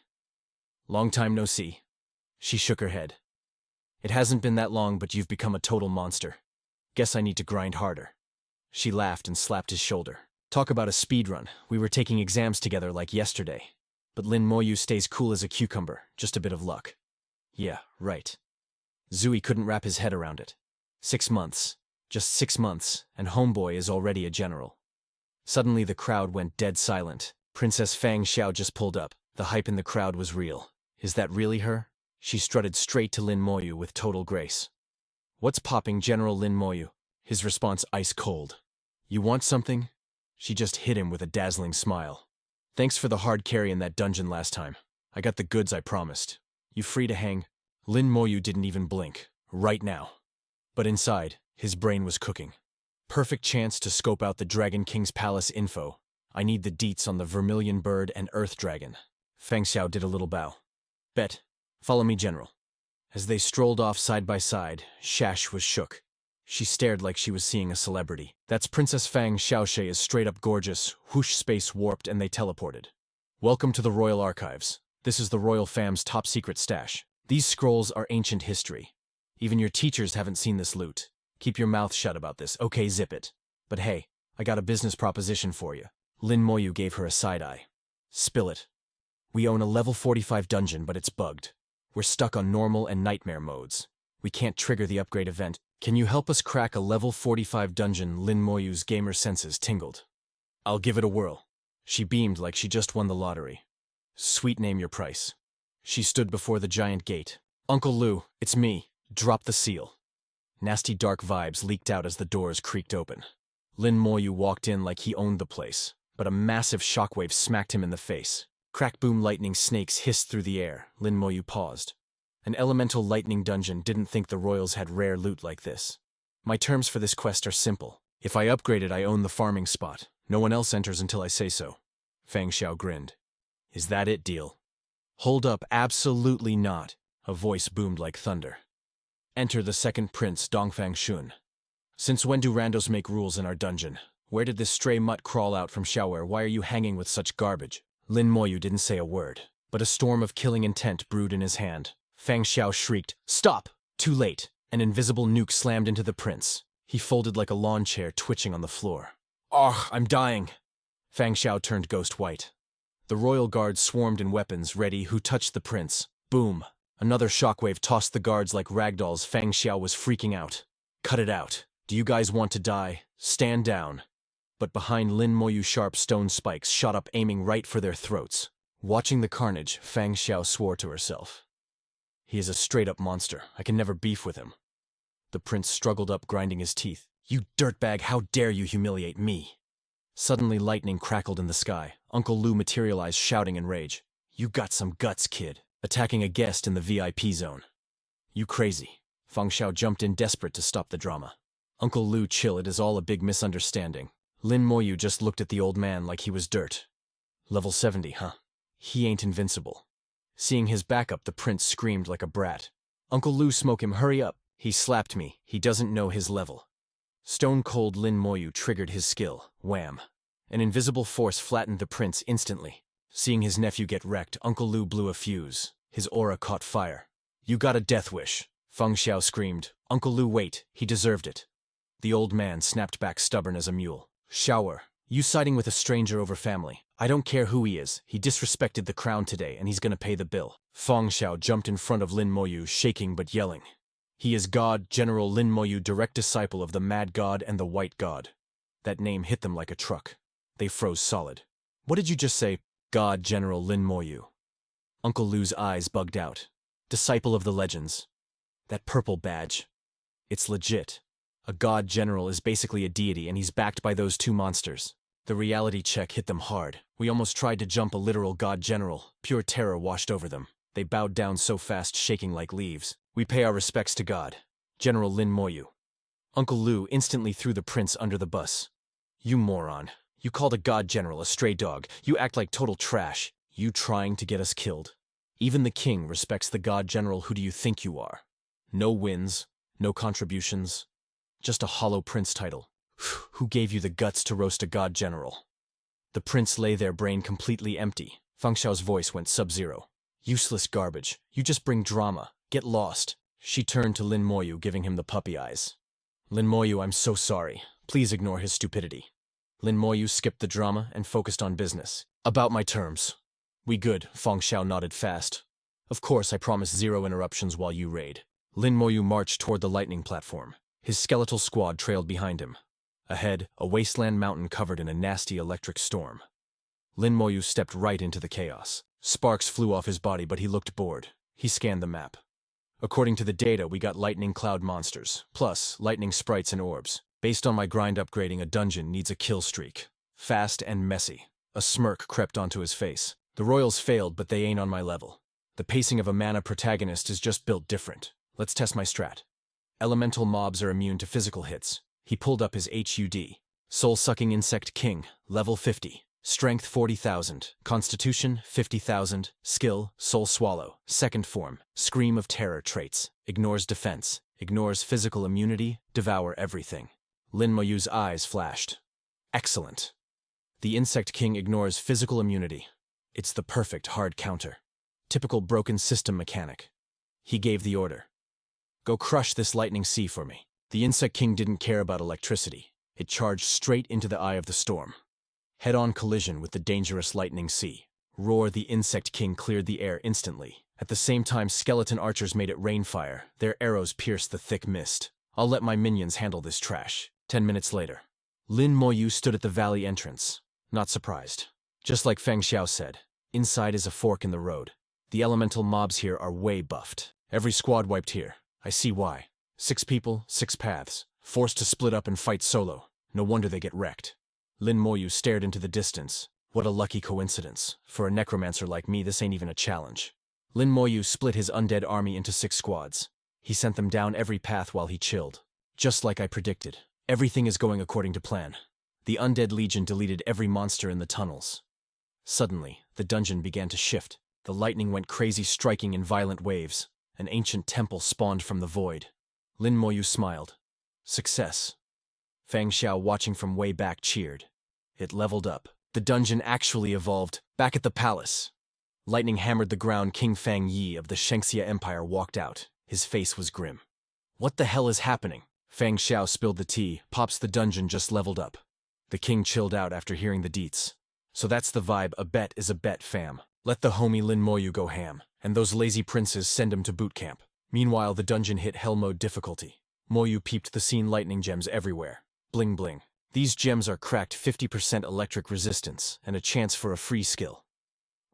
Long time no see. She shook her head. It hasn't been that long, but you've become a total monster. Guess I need to grind harder. She laughed and slapped his shoulder. Talk about a speedrun. We were taking exams together like yesterday. But Lin Moyu stays cool as a cucumber, just a bit of luck. Yeah, right. Zui couldn't wrap his head around it. 6 months. Just 6 months, and homeboy is already a general. Suddenly the crowd went dead silent. Princess Fang Xiao just pulled up. The hype in the crowd was real. Is that really her? She strutted straight to Lin Moyu with total grace. What's popping, General Lin Moyu? His response ice cold. You want something? She just hit him with a dazzling smile. Thanks for the hard carry in that dungeon last time. I got the goods I promised. You free to hang? Lin Moyu didn't even blink. Right now. But inside, his brain was cooking. Perfect chance to scope out the Dragon King's palace info. I need the deets on the Vermilion Bird and Earth Dragon. Feng Xiao did a little bow. Bet. Follow me, General. As they strolled off side by side, Shash was shook. She stared like she was seeing a celebrity. That's Princess Fang Xiaoshe is straight up gorgeous. Whoosh, space warped and they teleported. Welcome to the Royal Archives. This is the Royal Fam's top secret stash. These scrolls are ancient history. Even your teachers haven't seen this loot. Keep your mouth shut about this. Okay, zip it. But hey, I got a business proposition for you. Lin Moyu gave her a side eye. Spill it. We own a level 45 dungeon, but it's bugged. We're stuck on normal and nightmare modes. We can't trigger the upgrade event. Can you help us crack a level 45 dungeon? Lin Moyu's gamer senses tingled. I'll give it a whirl. She beamed like she just won the lottery. Sweet, name your price. She stood before the giant gate. Uncle Lu, it's me. Drop the seal. Nasty dark vibes leaked out as the doors creaked open. Lin Moyu walked in like he owned the place, but a massive shockwave smacked him in the face. Crack, boom, lightning snakes hissed through the air. Lin Moyu paused. An elemental lightning dungeon. Didn't think the royals had rare loot like this. My terms for this quest are simple. If I upgrade it, I own the farming spot. No one else enters until I say so. Fang Xiao grinned. Is that it, deal? Hold up, absolutely not. A voice boomed like thunder. Enter the second prince, Dongfang Shun. Since when do randos make rules in our dungeon? Where did this stray mutt crawl out from Xiaoware? Why are you hanging with such garbage? Lin Moyu didn't say a word, but a storm of killing intent brewed in his hand. Fang Xiao shrieked, Stop! Too late. An invisible nuke slammed into the prince. He folded like a lawn chair, twitching on the floor. Oh, I'm dying. Fang Xiao turned ghost white. The royal guards swarmed in weapons, ready. Who touched the prince? Boom. Another shockwave tossed the guards like ragdolls. Fang Xiao was freaking out. Cut it out. Do you guys want to die? Stand down. But behind Lin Moyu, sharp stone spikes shot up, aiming right for their throats. Watching the carnage, Fang Xiao swore to herself. He is a straight-up monster. I can never beef with him. The prince struggled up, grinding his teeth. You dirtbag, how dare you humiliate me? Suddenly lightning crackled in the sky. Uncle Lu materialized, shouting in rage. You got some guts, kid. Attacking a guest in the VIP zone. You crazy. Fang Xiao jumped in, desperate to stop the drama. Uncle Lu, chill, it is all a big misunderstanding. Lin Moyu just looked at the old man like he was dirt. Level 70, huh? He ain't invincible. Seeing his backup, the prince screamed like a brat. Uncle Lu, smoke him, hurry up. He slapped me. He doesn't know his level. Stone cold Lin Moyu triggered his skill. Wham. An invisible force flattened the prince instantly. Seeing his nephew get wrecked, Uncle Lu blew a fuse. His aura caught fire. You got a death wish. Feng Xiao screamed. Uncle Lu, wait. He deserved it. The old man snapped back, stubborn as a mule. Shower. You siding with a stranger over family. I don't care who he is. He disrespected the crown today, and he's gonna pay the bill. Feng Xiao jumped in front of Lin Moyu, shaking but yelling. He is God, General Lin Moyu, direct disciple of the Mad God and the White God. That name hit them like a truck. They froze solid. What did you just say? God, General Lin Moyu. Uncle Lu's eyes bugged out. Disciple of the legends. That purple badge. It's legit. A god general is basically a deity, and he's backed by those two monsters. The reality check hit them hard. We almost tried to jump a literal god general. Pure terror washed over them. They bowed down so fast, shaking like leaves. We pay our respects to God. General Lin Moyu. Uncle Lu instantly threw the prince under the bus. You moron. You called a god general a stray dog. You act like total trash. You trying to get us killed. Even the king respects the god general. Who do you think you are? No wins, no contributions. Just a hollow prince title. Who gave you the guts to roast a god general? The prince lay there, brain completely empty. Feng Xiao's voice went sub-zero. Useless garbage. You just bring drama. Get lost. She turned to Lin Moyu, giving him the puppy eyes. Lin Moyu, I'm so sorry. Please ignore his stupidity. Lin Moyu skipped the drama and focused on business. About my terms. We good, Feng Xiao nodded fast. Of course, I promise 0 interruptions while you raid. Lin Moyu marched toward the lightning platform. His skeletal squad trailed behind him. Ahead, a wasteland mountain covered in a nasty electric storm. Lin Moyu stepped right into the chaos. Sparks flew off his body, but he looked bored. He scanned the map. According to the data, we got lightning cloud monsters, plus lightning sprites and orbs. Based on my grind upgrading, a dungeon needs a kill streak. Fast and messy. A smirk crept onto his face. The royals failed, but they ain't on my level. The pacing of a mana protagonist is just built different. Let's test my strat. Elemental mobs are immune to physical hits. He pulled up his HUD. Soul-sucking insect king, level 50. Strength 40,000. Constitution 50,000. Skill, soul swallow. Second form, scream of terror traits. Ignores defense. Ignores physical immunity. Devour everything. Lin Moyu's eyes flashed. Excellent. The insect king ignores physical immunity. It's the perfect hard counter. Typical broken system mechanic. He gave the order. Go crush this lightning sea for me. The insect king didn't care about electricity. It charged straight into the eye of the storm. Head-on collision with the dangerous lightning sea. Roar, the insect king cleared the air instantly. At the same time, skeleton archers made it rain fire. Their arrows pierced the thick mist. I'll let my minions handle this trash. 10 minutes later. Lin Moyu stood at the valley entrance. Not surprised. Just like Feng Xiao said, inside is a fork in the road. The elemental mobs here are way buffed. Every squad wiped here. I see why. 6 people, 6 paths. Forced to split up and fight solo. No wonder they get wrecked. Lin Moyu stared into the distance. What a lucky coincidence. For a necromancer like me, this ain't even a challenge. Lin Moyu split his undead army into 6 squads. He sent them down every path while he chilled. Just like I predicted. Everything is going according to plan. The undead legion deleted every monster in the tunnels. Suddenly, the dungeon began to shift. The lightning went crazy, striking in violent waves. An ancient temple spawned from the void. Lin Moyu smiled. Success. Feng Xiao, watching from way back, cheered. It leveled up. The dungeon actually evolved. Back at the palace. Lightning hammered the ground. King Fang Yi of the Shengxia Empire walked out. His face was grim. What the hell is happening? Feng Xiao spilled the tea. Pops, the dungeon just leveled up. The king chilled out after hearing the deets. So that's the vibe. A bet is a bet, fam. Let the homie Lin Moyu go ham. And those lazy princes, send him to boot camp. Meanwhile, the dungeon hit hell mode difficulty. Moyu peeped the scene, lightning gems everywhere. Bling bling. These gems are cracked 50% electric resistance and a chance for a free skill.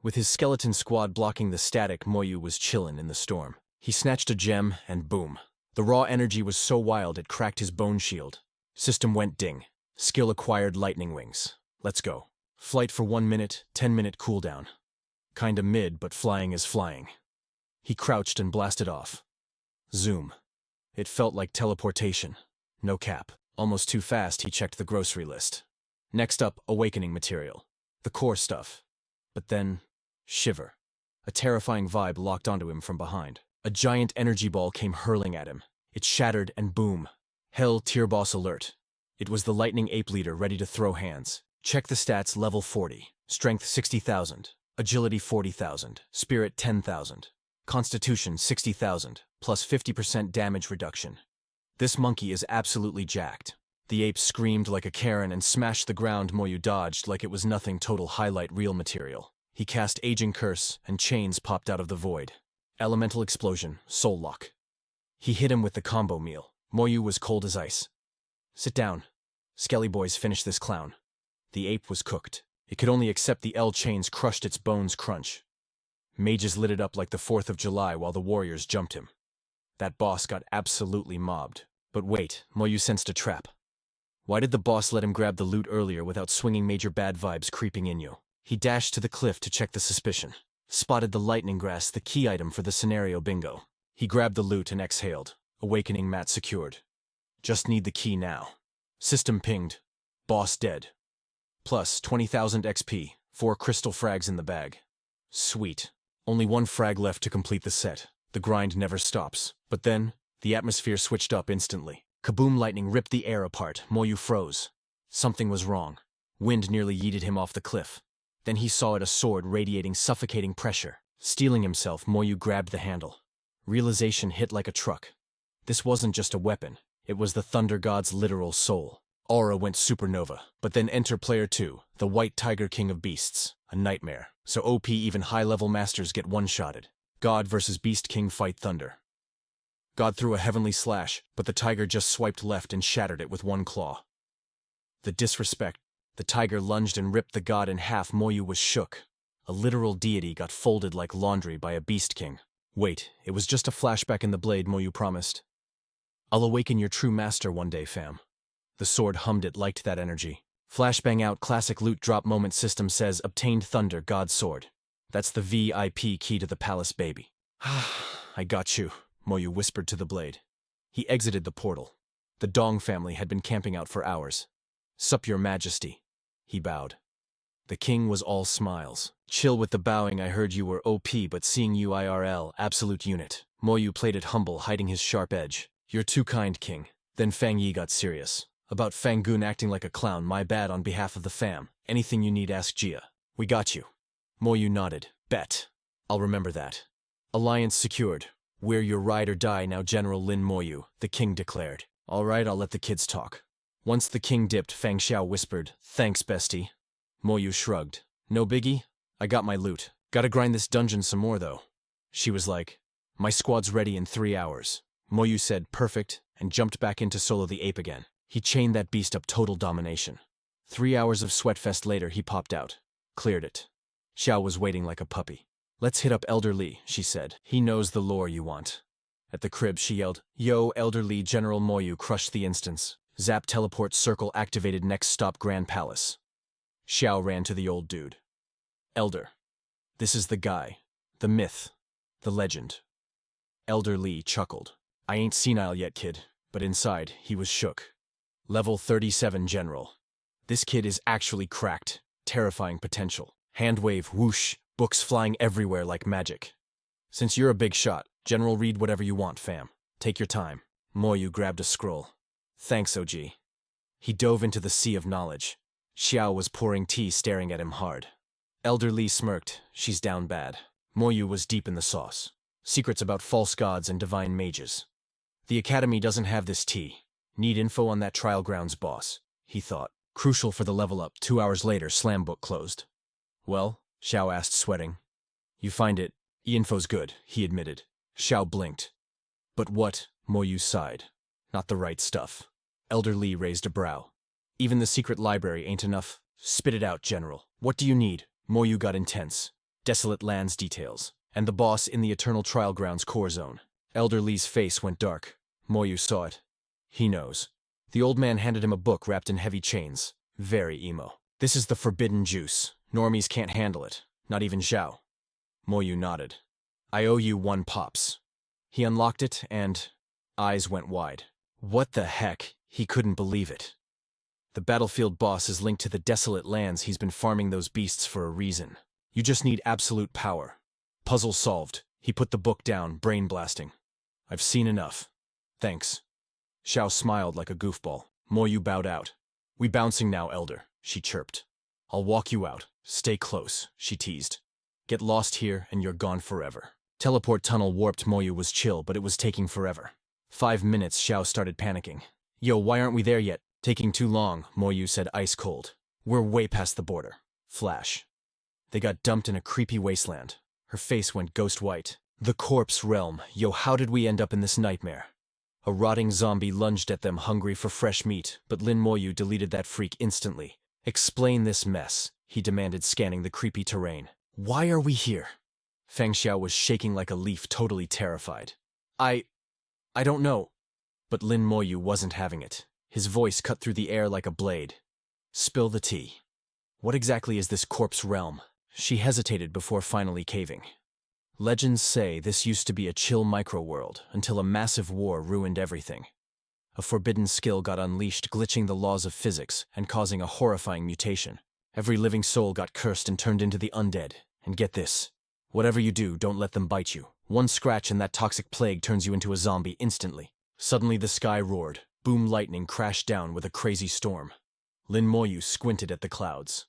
With his skeleton squad blocking the static, Moyu was chillin' in the storm. He snatched a gem, and boom. The raw energy was so wild it cracked his bone shield. System went ding. Skill acquired lightning wings. Let's go. Flight for 1 minute, 10-minute cooldown. Kinda mid, but flying is flying. He crouched and blasted off. Zoom. It felt like teleportation. No cap. Almost too fast, he checked the grocery list. Next up, awakening material. The core stuff. But then, shiver. A terrifying vibe locked onto him from behind. A giant energy ball came hurling at him. It shattered and boom. Hell, tier boss alert. It was the lightning ape leader ready to throw hands. Check the stats, level 40. Strength 60,000. Agility 40,000. Spirit 10,000. Constitution 60,000. Plus 50% damage reduction. This monkey is absolutely jacked. The ape screamed like a Karen and smashed the ground. Moyu dodged like it was nothing. Total highlight reel material. He cast Aging Curse, and chains popped out of the void. Elemental Explosion, Soul Lock. He hit him with the combo meal. Moyu was cold as ice. Sit down. Skelly boys, finish this clown. The ape was cooked. It could only accept the L chains crushed its bones crunch. Mages lit it up like the 4th of July while the warriors jumped him. That boss got absolutely mobbed. But wait, Moyu sensed a trap. Why did the boss let him grab the loot earlier without swinging major bad vibes creeping in you? He dashed to the cliff to check the suspicion. Spotted the lightning grass, the key item for the scenario bingo. He grabbed the loot and exhaled. Awakening mat secured. Just need the key now. System pinged. Boss dead. Plus 20,000 XP, 4 crystal frags in the bag. Sweet. Only 1 frag left to complete the set. The grind never stops. But then, the atmosphere switched up instantly. Kaboom! Lightning ripped the air apart. Moyu froze. Something was wrong. Wind nearly yeeted him off the cliff. Then he saw it, a sword radiating suffocating pressure. Steeling himself, Moyu grabbed the handle. Realization hit like a truck. This wasn't just a weapon. It was the Thunder God's literal soul. Aura went supernova. But then enter player 2, the White Tiger King of Beasts. A nightmare. So OP even high-level masters get one-shotted. God versus Beast King fight Thunder. God threw a heavenly slash, but the tiger just swiped left and shattered it with 1 claw. The disrespect. The tiger lunged and ripped the god in half. Moyu was shook. A literal deity got folded like laundry by a beast king. Wait, it was just a flashback in the blade, Moyu promised. I'll awaken your true master one day, fam. The sword hummed, it liked that energy. Flashbang out, classic loot drop moment. System says, obtained Thunder God Sword. That's the VIP key to the palace, baby. I got you, Moyu whispered to the blade. He exited the portal. The Dong family had been camping out for hours. Sup, your majesty. He bowed. The king was all smiles. Chill with the bowing, I heard you were OP, but seeing you IRL, absolute unit. Moyu played it humble, hiding his sharp edge. You're too kind, king. Then Fang Yi got serious. About Fang-gun acting like a clown, my bad on behalf of the fam. Anything you need, ask Jia. We got you. Moyu nodded. Bet. I'll remember that. Alliance secured. We're your ride or die now, General Lin Moyu, the king declared. All right, I'll let the kids talk. Once the king dipped, Fang Xiao whispered, thanks, bestie. Moyu shrugged. No biggie. I got my loot. Gotta grind this dungeon some more, though. She was like, my squad's ready in 3 hours. Moyu said, perfect, and jumped back into solo the ape again. He chained that beast up, total domination. 3 hours of sweatfest later, he popped out. Cleared it. Xiao was waiting like a puppy. Let's hit up Elder Li, she said. He knows the lore you want. At the crib, she yelled, yo, Elder Li. General Moyu crushed the instance. Zap teleport circle activated, next stop Grand Palace. Xiao ran to the old dude. Elder. This is the guy. The myth. The legend. Elder Li chuckled. I ain't senile yet, kid. But inside, he was shook. Level 37 General. This kid is actually cracked. Terrifying potential. Hand wave, whoosh, books flying everywhere like magic. Since you're a big shot, General, read whatever you want, fam. Take your time. Moyu grabbed a scroll. Thanks, OG. He dove into the sea of knowledge. Xiao was pouring tea, staring at him hard. Elder Li smirked. She's down bad. Moyu was deep in the sauce. Secrets about false gods and divine mages. The academy doesn't have this tea. Need info on that trial grounds boss, he thought. Crucial for the level up. 2 hours later, slam book closed. Well? Xiao asked, sweating. You find it. Info's good, he admitted. Xiao blinked. But what? Moyu sighed. Not the right stuff. Elder Li raised a brow. Even the secret library ain't enough. Spit it out, General. What do you need? Moyu got intense. Desolate lands details. And the boss in the Eternal Trial Grounds core zone. Elder Lee's face went dark. Moyu saw it. He knows. The old man handed him a book wrapped in heavy chains. Very emo. This is the forbidden juice. Normies can't handle it. Not even Zhao. Moyu nodded. I owe you 1 pops. He unlocked it and... eyes went wide. What the heck? He couldn't believe it. The battlefield boss is linked to the desolate lands. He's been farming those beasts for a reason. You just need absolute power. Puzzle solved. He put the book down, brain blasting. I've seen enough. Thanks. Xiao smiled like a goofball. Moyu bowed out. We bouncing now, Elder, she chirped. I'll walk you out. Stay close, she teased. Get lost here and you're gone forever. Teleport tunnel warped. Moyu was chill, but it was taking forever. 5 minutes, Xiao started panicking. Yo, why aren't we there yet? Taking too long, Moyu said ice cold. We're way past the border. Flash. They got dumped in a creepy wasteland. Her face went ghost white. The corpse realm. Yo, how did we end up in this nightmare? A rotting zombie lunged at them, hungry for fresh meat, but Lin Moyu deleted that freak instantly. Explain this mess, he demanded, scanning the creepy terrain. Why are we here? Fang Xiao was shaking like a leaf, totally terrified. I don't know. But Lin Moyu wasn't having it. His voice cut through the air like a blade. Spill the tea. What exactly is this corpse realm? She hesitated before finally caving. Legends say this used to be a chill micro-world until a massive war ruined everything. A forbidden skill got unleashed, glitching the laws of physics and causing a horrifying mutation. Every living soul got cursed and turned into the undead. And get this. Whatever you do, don't let them bite you. One scratch and that toxic plague turns you into a zombie instantly. Suddenly the sky roared. Boom lightning crashed down with a crazy storm. Lin Moyu squinted at the clouds.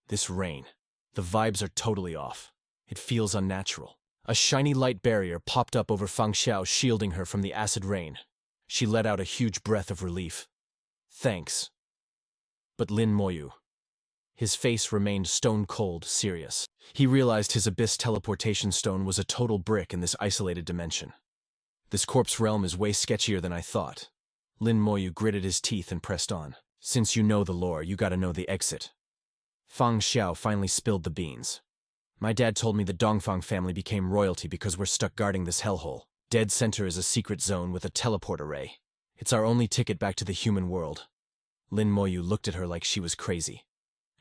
This rain. The vibes are totally off. It feels unnatural. A shiny light barrier popped up over Fang Xiao, shielding her from the acid rain. She let out a huge breath of relief. Thanks. But Lin Moyu. His face remained stone-cold, serious. He realized his abyss teleportation stone was a total brick in this isolated dimension. This corpse realm is way sketchier than I thought. Lin Moyu gritted his teeth and pressed on. Since you know the lore, you gotta know the exit. Fang Xiao finally spilled the beans. My dad told me the Dongfang family became royalty because we're stuck guarding this hellhole. Dead Center is a secret zone with a teleport array. It's our only ticket back to the human world. Lin Moyu looked at her like she was crazy.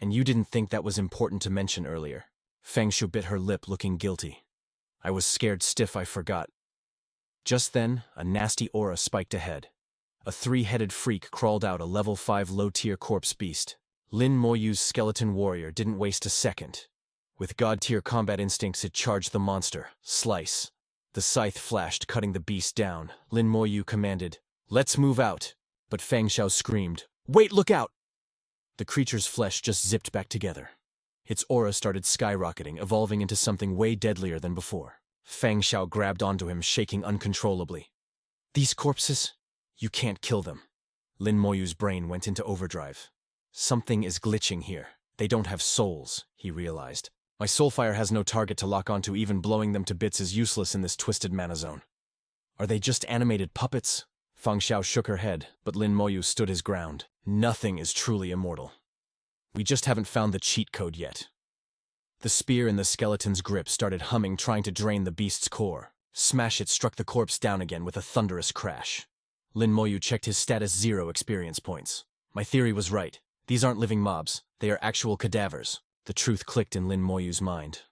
And you didn't think that was important to mention earlier. Fang Shu bit her lip, looking guilty. I was scared stiff, I forgot. Just then, a nasty aura spiked ahead. A 3-headed freak crawled out, a level 5 low-tier corpse beast. Lin Moyu's skeleton warrior didn't waste a second. With god-tier combat instincts, it charged the monster. Slice. The scythe flashed, cutting the beast down. Lin Moyu commanded, "Let's move out." But Fang Xiao screamed, "Wait, look out!" The creature's flesh just zipped back together. Its aura started skyrocketing, evolving into something way deadlier than before. Fang Xiao grabbed onto him, shaking uncontrollably. These corpses? You can't kill them. Lin Moyu's brain went into overdrive. Something is glitching here. They don't have souls, he realized. My soulfire has no target to lock onto. Even blowing them to bits is useless in this twisted mana zone. Are they just animated puppets? Fang Xiao shook her head, but Lin Moyu stood his ground. Nothing is truly immortal. We just haven't found the cheat code yet. The spear in the skeleton's grip started humming, trying to drain the beast's core. Smash It struck the corpse down again with a thunderous crash. Lin Moyu checked his status 0 experience points. My theory was right. These aren't living mobs. They are actual cadavers. The truth clicked in Lin Moyu's mind.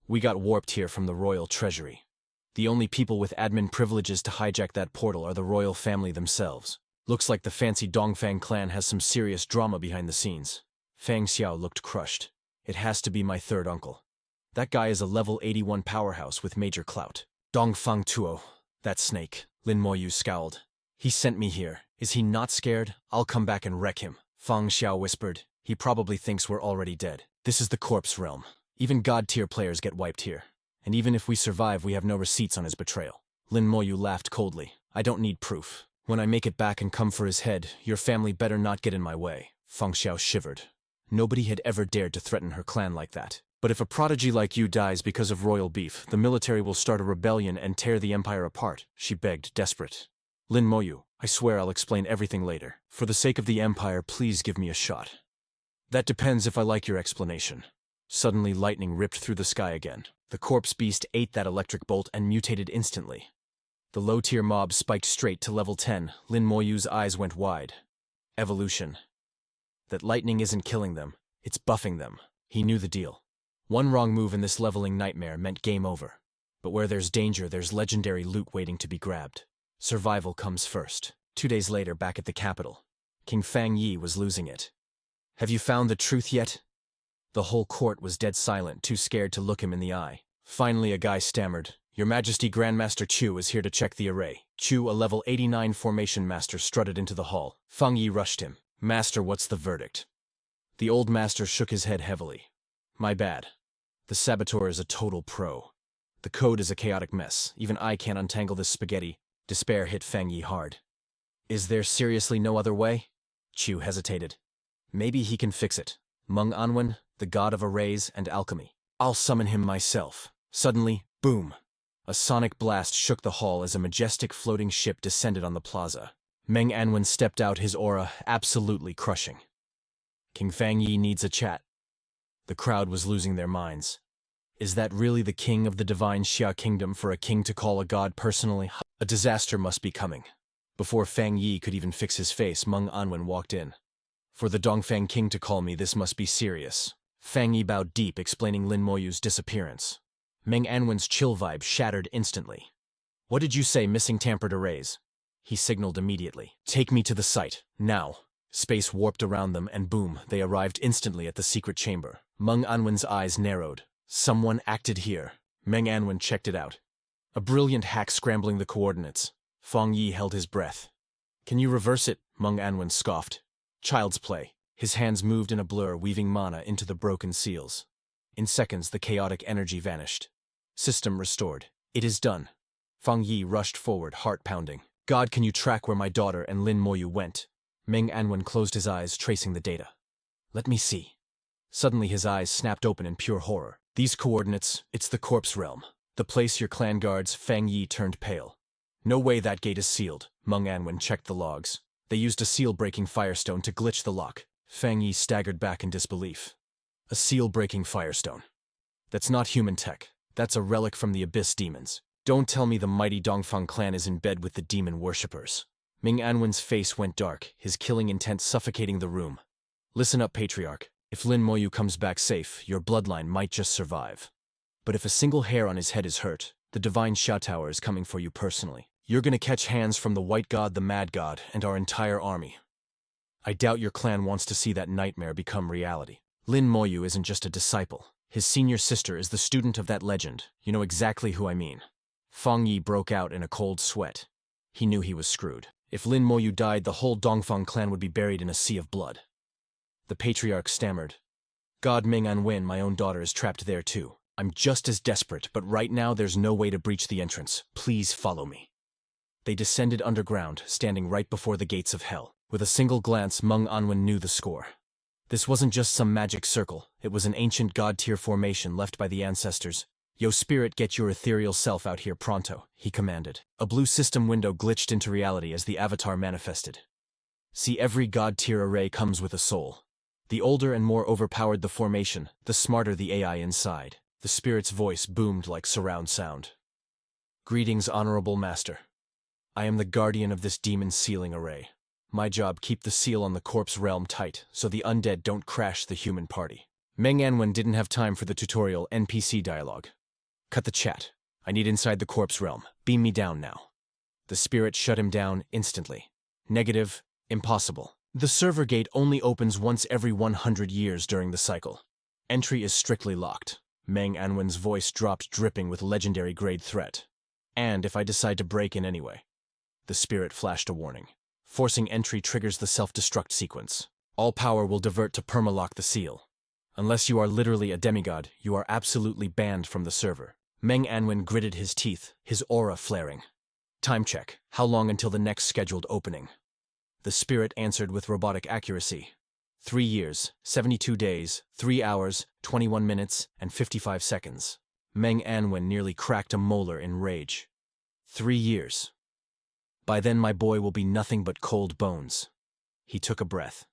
We got warped here from the royal treasury. The only people with admin privileges to hijack that portal are the royal family themselves. Looks like the fancy Dongfang clan has some serious drama behind the scenes. Fang Xiao looked crushed. It has to be my third uncle. That guy is a level 81 powerhouse with major clout. Dongfang Tuo. That snake. Lin Moyu scowled. He sent me here. Is he not scared? I'll come back and wreck him. Fang Xiao whispered. He probably thinks we're already dead. This is the corpse realm. Even god-tier players get wiped here. And even if we survive, we have no receipts on his betrayal. Lin Moyu laughed coldly. I don't need proof. When I make it back and come for his head, your family better not get in my way. Fang Xiao shivered. Nobody had ever dared to threaten her clan like that. But if a prodigy like you dies because of royal beef, the military will start a rebellion and tear the empire apart, she begged, desperate. Lin Moyu, I swear I'll explain everything later. For the sake of the empire, please give me a shot. That depends if I like your explanation. Suddenly lightning ripped through the sky again. The corpse beast ate that electric bolt and mutated instantly. The low-tier mob spiked straight to level 10. Lin Moyu's eyes went wide. Evolution. That lightning isn't killing them, it's buffing them. He knew the deal. One wrong move in this leveling nightmare meant game over. But where there's danger, there's legendary loot waiting to be grabbed. Survival comes first. 2 days later, back at the capital, King Fang Yi was losing it. Have you found the truth yet? The whole court was dead silent, too scared to look him in the eye. Finally, a guy stammered, "Your Majesty, Grandmaster Chu is here to check the array." Chu, a level 89 formation master, strutted into the hall. Fang Yi rushed him. "Master, what's the verdict?" The old master shook his head heavily. "My bad. The saboteur is a total pro. The code is a chaotic mess. Even I can't untangle this spaghetti." Despair hit Fang Yi hard. "Is there seriously no other way?" Chu hesitated. "Maybe he can fix it. Meng Anwen, the god of arrays and alchemy. I'll summon him myself." Suddenly, boom! A sonic blast shook the hall as a majestic floating ship descended on the plaza. Meng Anwen stepped out, his aura absolutely crushing. "King Fang Yi needs a chat." The crowd was losing their minds. Is that really the king of the divine Xia kingdom for a king to call a god personally? A disaster must be coming. Before Fang Yi could even fix his face, Meng Anwen walked in. "For the Dongfang king to call me, this must be serious." Fang Yi bowed deep, explaining Lin Moyu's disappearance. Meng Anwen's chill vibe shattered instantly. "What did you say, missing tampered arrays?" He signaled immediately. "Take me to the site, now." Space warped around them, and boom, they arrived instantly at the secret chamber. Meng Anwen's eyes narrowed. Someone acted here. Meng Anwen checked it out. A brilliant hack scrambling the coordinates. Fang Yi held his breath. "Can you reverse it?" Meng Anwen scoffed. "Child's play." His hands moved in a blur, weaving mana into the broken seals. In seconds, the chaotic energy vanished. System restored. "It is done." Fang Yi rushed forward, heart pounding. "God, can you track where my daughter and Lin Moyu went?" Meng Anwen closed his eyes, tracing the data. "Let me see." Suddenly his eyes snapped open in pure horror. "These coordinates, it's the corpse realm. The place your clan guards." Fang Yi turned pale. "No way that gate is sealed." Meng Anwen checked the logs. "They used a seal-breaking firestone to glitch the lock." Fang Yi staggered back in disbelief. "A seal-breaking firestone? That's not human tech. That's a relic from the Abyss demons. Don't tell me the mighty Dongfang clan is in bed with the demon worshippers." Meng Anwen's face went dark, his killing intent suffocating the room. "Listen up, Patriarch. If Lin Moyu comes back safe, your bloodline might just survive. But if a single hair on his head is hurt, the divine Xia Tower is coming for you personally. You're gonna catch hands from the White God, the Mad God, and our entire army. I doubt your clan wants to see that nightmare become reality. Lin Moyu isn't just a disciple. His senior sister is the student of that legend. You know exactly who I mean." Fang Yi broke out in a cold sweat. He knew he was screwed. If Lin Moyu died, the whole Dongfang clan would be buried in a sea of blood. The patriarch stammered. "God, Meng Anwen, my own daughter is trapped there too. I'm just as desperate, but right now there's no way to breach the entrance. Please follow me." They descended underground, standing right before the gates of hell. With a single glance, Meng Anwen knew the score. This wasn't just some magic circle. It was an ancient god-tier formation left by the ancestors. "Yo, spirit, get your ethereal self out here pronto," he commanded. A blue system window glitched into reality as the avatar manifested. "See, every god-tier array comes with a soul. The older and more overpowered the formation, the smarter the AI inside." The spirit's voice boomed like surround sound. "Greetings, honorable master. I am the guardian of this demon sealing array. My job, keep the seal on the corpse realm tight, so the undead don't crash the human party." Meng Anwen didn't have time for the tutorial NPC dialogue. "Cut the chat. I need inside the corpse realm. Beam me down now." The spirit shut him down instantly. "Negative. Impossible. The server gate only opens once every 100 years during the cycle. Entry is strictly locked." Meng Anwen's voice dropped, dripping with legendary-grade threat. "And if I decide to break in anyway." The spirit flashed a warning. "Forcing entry triggers the self-destruct sequence. All power will divert to permalock the seal. Unless you are literally a demigod, you are absolutely banned from the server." Meng Anwen gritted his teeth, his aura flaring. "Time check. How long until the next scheduled opening?" The spirit answered with robotic accuracy. 3 years, 72 days, 3 hours, 21 minutes, and 55 seconds. Meng Anwen nearly cracked a molar in rage. 3 years. By then my boy will be nothing but cold bones. He took a breath.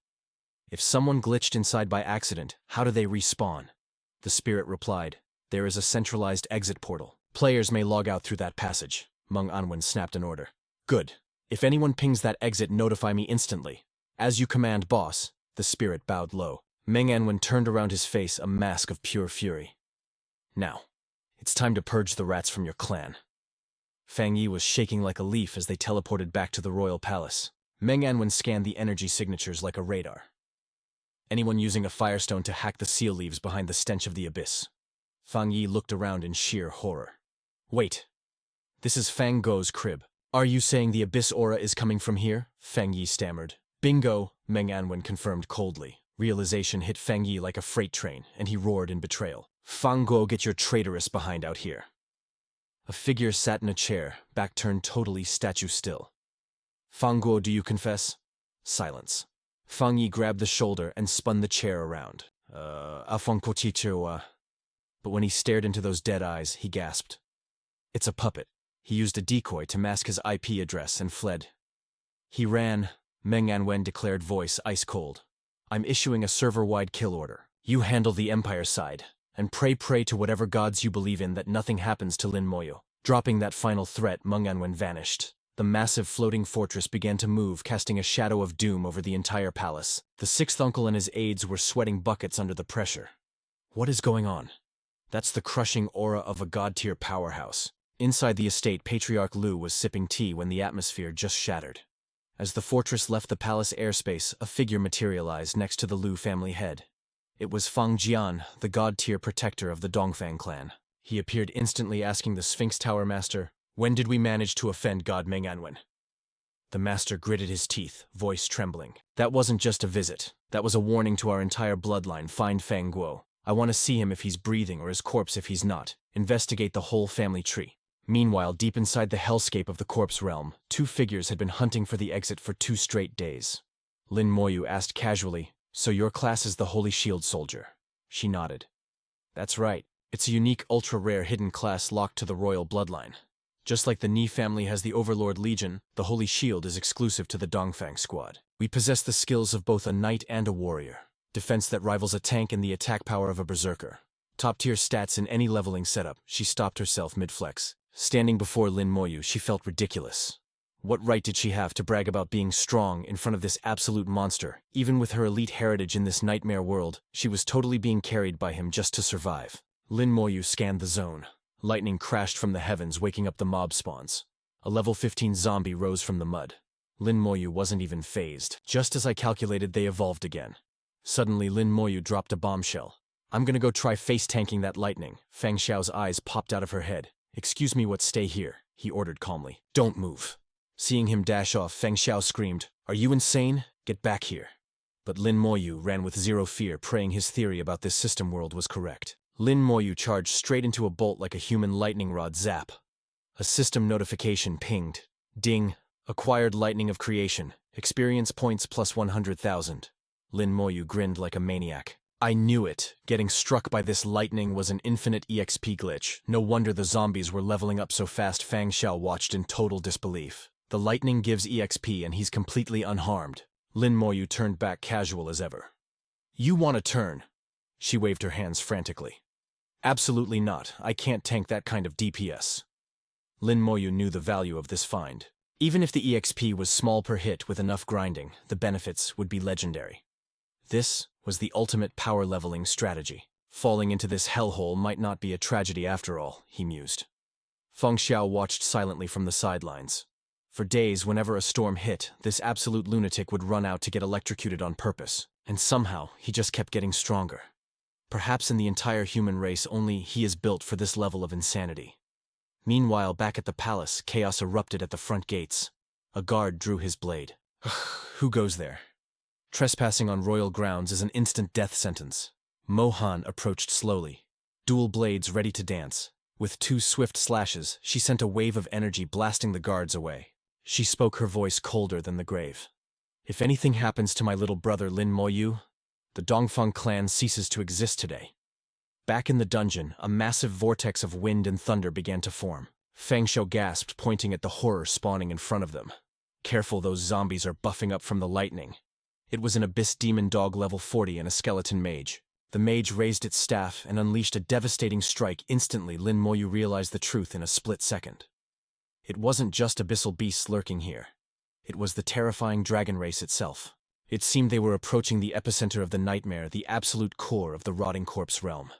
"If someone glitched inside by accident, how do they respawn?" The spirit replied, "There is a centralized exit portal. Players may log out through that passage. Meng Anwen snapped an order. Good. If anyone pings that exit, notify me instantly. As you command, boss. The spirit bowed low. Meng Anwen turned around, his face a mask of pure fury. Now, it's time to purge the rats from your clan. Fang Yi was shaking like a leaf as they teleported back to the royal palace. Meng Anwen scanned the energy signatures like a radar. Anyone using a firestone to hack the seal leaves behind the stench of the abyss. Fang Yi looked around in sheer horror. Wait. This is Fang Guo's crib. Are you saying the abyss aura is coming from here? Fang Yi stammered. Bingo, Meng Anwen confirmed coldly. Realization hit Fang Yi like a freight train, and he roared in betrayal. Fang Guo, get your traitorous behind out here. A figure sat in a chair, back turned totally statue still. Fang Guo, do you confess? Silence. Fang Yi grabbed the shoulder and spun the chair around. But when he stared into those dead eyes, he gasped. It's a puppet. He used a decoy to mask his IP address and fled. He ran, Meng Anwen declared, voice ice cold. I'm issuing a server-wide kill order. You handle the Empire side, and pray to whatever gods you believe in that nothing happens to Lin Moyo. Dropping that final threat, Meng Anwen vanished. The massive floating fortress began to move, casting a shadow of doom over the entire palace. The sixth uncle and his aides were sweating buckets under the pressure. What is going on? That's the crushing aura of a god-tier powerhouse. Inside the estate, Patriarch Lu was sipping tea when the atmosphere just shattered. As the fortress left the palace airspace, a figure materialized next to the Lu family head. It was Fang Jian, the god-tier protector of the Dongfang clan. He appeared instantly, asking the Sphinx Tower Master, "When did we manage to offend God Meng Anwen?" The master gritted his teeth, voice trembling. That wasn't just a visit. That was a warning to our entire bloodline. Find Fang Guo. I want to see him if he's breathing, or his corpse if he's not. Investigate the whole family tree. Meanwhile, deep inside the hellscape of the corpse realm, two figures had been hunting for the exit for 2 straight days. Lin Moyu asked casually, "So your class is the Holy Shield Soldier?" She nodded. "That's right. It's a unique, ultra-rare hidden class locked to the royal bloodline. Just like the Ni family has the Overlord Legion, the Holy Shield is exclusive to the Dongfang squad. We possess the skills of both a knight and a warrior. Defense that rivals a tank and the attack power of a berserker. Top-tier stats in any leveling setup." She stopped herself mid-flex. Standing before Lin Moyu, she felt ridiculous. What right did she have to brag about being strong in front of this absolute monster? Even with her elite heritage in this nightmare world, she was totally being carried by him just to survive. Lin Moyu scanned the zone. Lightning crashed from the heavens, waking up the mob spawns. A level 15 zombie rose from the mud. Lin Moyu wasn't even phased. Just as I calculated, they evolved again. Suddenly, Lin Moyu dropped a bombshell. "I'm gonna go try face-tanking that lightning." Fang Xiao's eyes popped out of her head. "Excuse me, what? Stay here," he ordered calmly. "Don't move." Seeing him dash off, Feng Xiao screamed, "Are you insane? Get back here." But Lin Moyu ran with zero fear, praying his theory about this system world was correct. Lin Moyu charged straight into a bolt like a human lightning rod. Zap. A system notification pinged. Ding. Acquired lightning of creation. Experience points plus 100,000. Lin Moyu grinned like a maniac. I knew it. Getting struck by this lightning was an infinite EXP glitch. No wonder the zombies were leveling up so fast. Fang Xiao watched in total disbelief. The lightning gives EXP and he's completely unharmed. Lin Moyu turned back casual as ever. "You want to turn?" She waved her hands frantically. "Absolutely not. I can't tank that kind of DPS." Lin Moyu knew the value of this find. Even if the EXP was small per hit with enough grinding, the benefits would be legendary. This was the ultimate power leveling strategy. Falling into this hellhole might not be a tragedy after all, he mused. Feng Xiao watched silently from the sidelines. For days, whenever a storm hit, this absolute lunatic would run out to get electrocuted on purpose. And somehow, he just kept getting stronger. Perhaps in the entire human race, only he is built for this level of insanity. Meanwhile, back at the palace, chaos erupted at the front gates. A guard drew his blade. Who goes there? Trespassing on royal grounds is an instant death sentence. Mohan approached slowly, dual blades ready to dance. With 2 swift slashes, she sent a wave of energy blasting the guards away. She spoke, her voice colder than the grave. "If anything happens to my little brother Lin Moyu, the Dongfang clan ceases to exist today." Back in the dungeon, a massive vortex of wind and thunder began to form. Feng Xiao gasped, pointing at the horror spawning in front of them. "Careful, those zombies are buffing up from the lightning." It was an abyss demon dog level 40 and a skeleton mage. The mage raised its staff and unleashed a devastating strike. Instantly, Lin Moyu realized the truth in a split second. It wasn't just abyssal beasts lurking here. It was the terrifying dragon race itself. It seemed they were approaching the epicenter of the nightmare, the absolute core of the rotting corpse realm.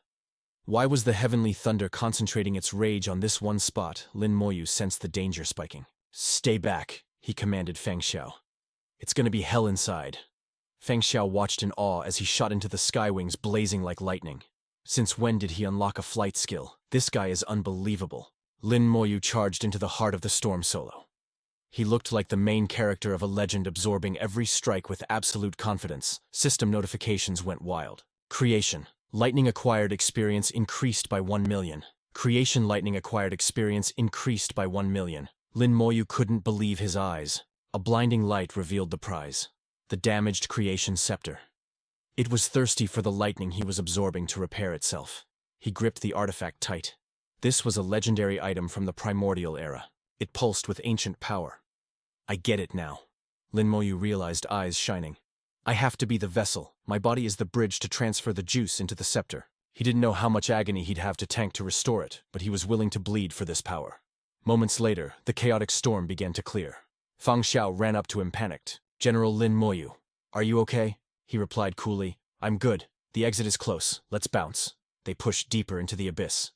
Why was the heavenly thunder concentrating its rage on this one spot? Lin Moyu sensed the danger spiking. "Stay back," he commanded Feng Xiao. "It's gonna be hell inside." Feng Xiao watched in awe as he shot into the sky, wings blazing like lightning. Since when did he unlock a flight skill? This guy is unbelievable. Lin Moyu charged into the heart of the storm solo. He looked like the main character of a legend, absorbing every strike with absolute confidence. System notifications went wild. Creation. Lightning acquired experience increased by 1 million. Creation lightning acquired experience increased by 1 million. Lin Moyu couldn't believe his eyes. A blinding light revealed the prize. The damaged creation scepter. It was thirsty for the lightning he was absorbing to repair itself. He gripped the artifact tight. This was a legendary item from the primordial era. It pulsed with ancient power. "I get it now." Lin Moyu realized, eyes shining. "I have to be the vessel. My body is the bridge to transfer the juice into the scepter." He didn't know how much agony he'd have to tank to restore it, but he was willing to bleed for this power. Moments later, the chaotic storm began to clear. Feng Xiao ran up to him, panicked. "General Lin Moyu, are you okay?" He replied coolly, "I'm good. The exit is close. Let's bounce." They pushed deeper into the abyss.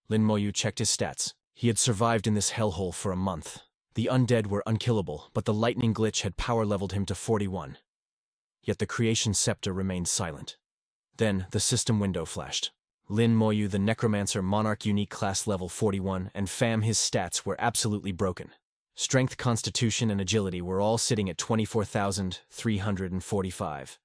Lin Moyu checked his stats. He had survived in this hellhole for a month. The undead were unkillable, but the lightning glitch had power-leveled him to 41. Yet the creation scepter remained silent. Then the system window flashed. Lin Moyu, the necromancer monarch, unique class level 41, and fam, his stats were absolutely broken. Strength, constitution, and agility were all sitting at 24,345.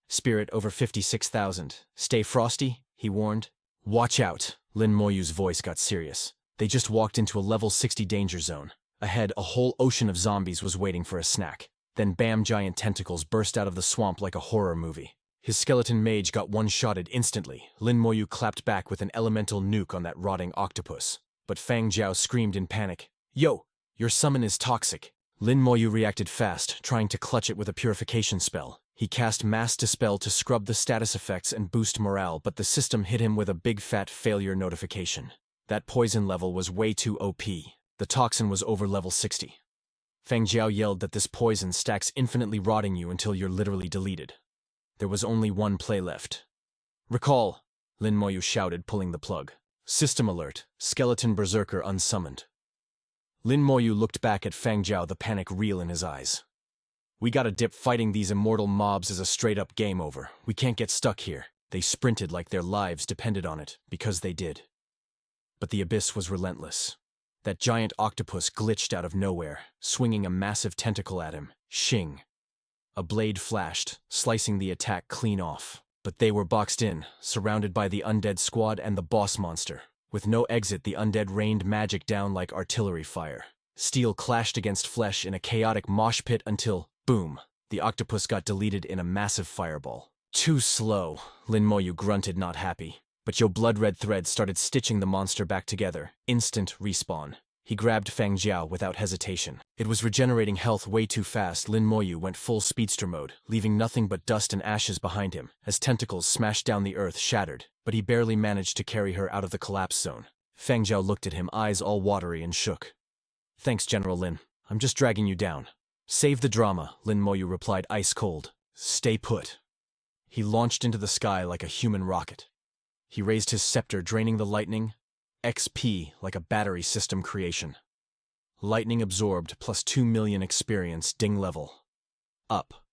Spirit over 56,000. "Stay frosty," he warned. "Watch out." Lin Moyu's voice got serious. They just walked into a level 60 danger zone. Ahead, a whole ocean of zombies was waiting for a snack. Then bam, giant tentacles burst out of the swamp like a horror movie. His skeleton mage got one-shotted instantly. Lin Moyu clapped back with an elemental nuke on that rotting octopus. But Fang Jiao screamed in panic. "Yo, your summon is toxic." Lin Moyu reacted fast, trying to clutch it with a purification spell. He cast Mass Dispel to scrub the status effects and boost morale, but the system hit him with a big fat failure notification. That poison level was way too OP. The toxin was over level 60. Fang Jiao yelled that this poison stacks infinitely, rotting you until you're literally deleted. There was only one play left. "Recall," Lin Moyu shouted, pulling the plug. "System alert. Skeleton Berserker unsummoned." Lin Moyu looked back at Fang Jiao, the panic real in his eyes. "We gotta dip. Fighting these immortal mobs is a straight-up game over. We can't get stuck here." They sprinted like their lives depended on it, because they did. But the abyss was relentless. That giant octopus glitched out of nowhere, swinging a massive tentacle at him. Shing. A blade flashed, slicing the attack clean off. But they were boxed in, surrounded by the undead squad and the boss monster. With no exit, the undead rained magic down like artillery fire. Steel clashed against flesh in a chaotic mosh pit until, boom, the octopus got deleted in a massive fireball. "Too slow," Lin Moyu grunted, not happy. But Yo blood-red threads started stitching the monster back together. Instant respawn. He grabbed Fang Jiao without hesitation. It was regenerating health way too fast. Lin Moyu went full speedster mode, leaving nothing but dust and ashes behind him, as tentacles smashed down the earth, shattered. But he barely managed to carry her out of the collapse zone. Fang Jiao looked at him, eyes all watery, and shook. "Thanks, General Lin. I'm just dragging you down." "Save the drama," Lin Moyu replied, ice cold. "Stay put." He launched into the sky like a human rocket. He raised his scepter, draining the lightning. XP like a battery system creation. Lightning absorbed plus 2 million experience, ding level. Up.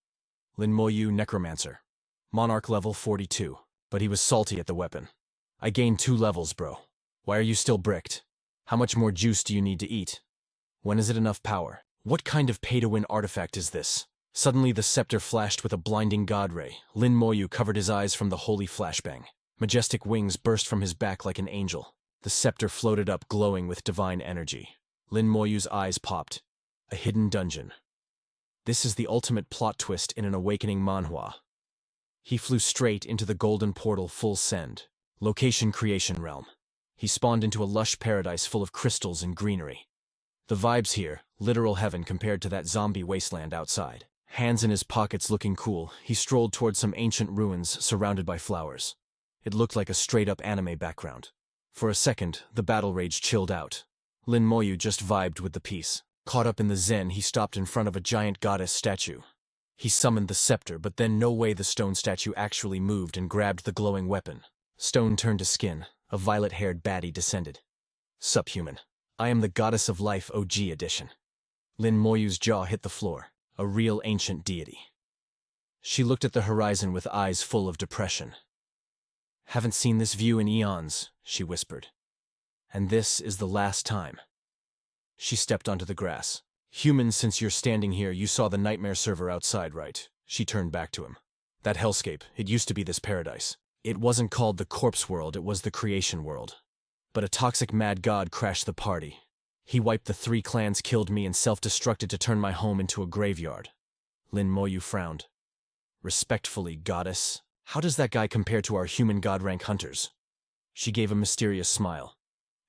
Lin Moyu, necromancer. Monarch level 42. But he was salty at the weapon. "I gained 2 levels, bro. Why are you still bricked? How much more juice do you need to eat? When is it enough power? What kind of pay-to-win artifact is this?" Suddenly the scepter flashed with a blinding god ray. Lin Moyu covered his eyes from the holy flashbang. Majestic wings burst from his back like an angel. The scepter floated up, glowing with divine energy. Lin Moyu's eyes popped. A hidden dungeon. This is the ultimate plot twist in an awakening manhwa. He flew straight into the golden portal, full send. Location: creation realm. He spawned into a lush paradise full of crystals and greenery. The vibes here, literal heaven compared to that zombie wasteland outside. Hands in his pockets looking cool, he strolled towards some ancient ruins surrounded by flowers. It looked like a straight-up anime background. For a second, the battle rage chilled out. Lin Moyu just vibed with the piece. Caught up in the zen, he stopped in front of a giant goddess statue. He summoned the scepter, but then no way the stone statue actually moved and grabbed the glowing weapon. Stone turned to skin. A violet-haired baddie descended. Sup, human. I am the goddess of life OG edition. Lin Moyu's jaw hit the floor. A real ancient deity. She looked at the horizon with eyes full of depression. Haven't seen this view in eons, she whispered. And this is the last time. She stepped onto the grass. Human, since you're standing here, you saw the nightmare server outside, right? She turned back to him. That hellscape, it used to be this paradise. It wasn't called the corpse world, it was the creation world. But a toxic mad god crashed the party. He wiped the 3 clans, killed me, and self-destructed to turn my home into a graveyard. Lin Moyu frowned. Respectfully, goddess, how does that guy compare to our human god rank hunters? She gave a mysterious smile.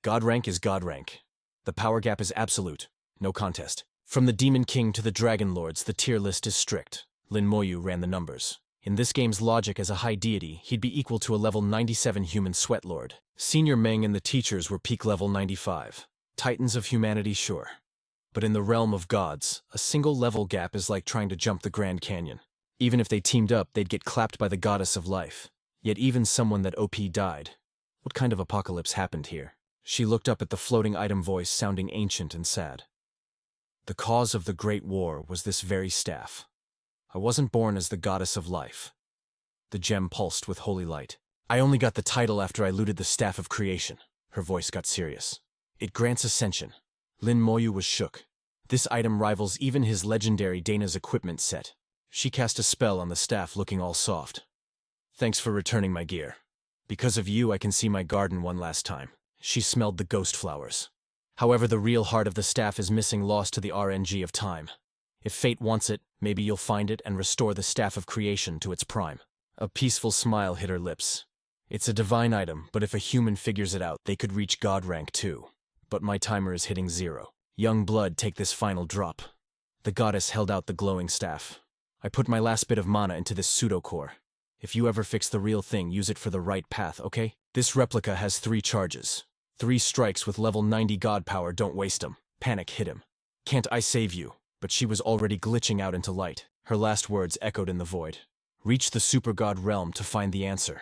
God rank is God rank. The power gap is absolute. No contest. From the Demon King to the Dragon Lords, the tier list is strict. Lin Moyu ran the numbers. In this game's logic as a high deity, he'd be equal to a level 97 human sweat lord. Senior Meng and the teachers were peak level 95. Titans of humanity, sure. But in the realm of gods, a single level gap is like trying to jump the Grand Canyon. Even if they teamed up, they'd get clapped by the goddess of life. Yet even someone that OP died. What kind of apocalypse happened here? She looked up at the floating item, voice sounding ancient and sad. The cause of the Great War was this very staff. I wasn't born as the goddess of life. The gem pulsed with holy light. I only got the title after I looted the staff of creation. Her voice got serious. It grants ascension. Lin Moyu was shook. This item rivals even his legendary Dana's equipment set. She cast a spell on the staff, looking all soft. Thanks for returning my gear. Because of you, I can see my garden one last time. She smelled the ghost flowers. However, the real heart of the staff is missing, lost to the RNG of time. If fate wants it, maybe you'll find it and restore the staff of creation to its prime. A peaceful smile hit her lips. It's a divine item, but if a human figures it out, they could reach God rank too. But my timer is hitting 0. Young blood, take this final drop. The goddess held out the glowing staff. I put my last bit of mana into this pseudo-core. If you ever fix the real thing, use it for the right path, okay? This replica has 3 charges. 3 strikes with level 90 god power, don't waste them. Panic hit him. Can't I save you? But she was already glitching out into light. Her last words echoed in the void. Reach the super god realm to find the answer.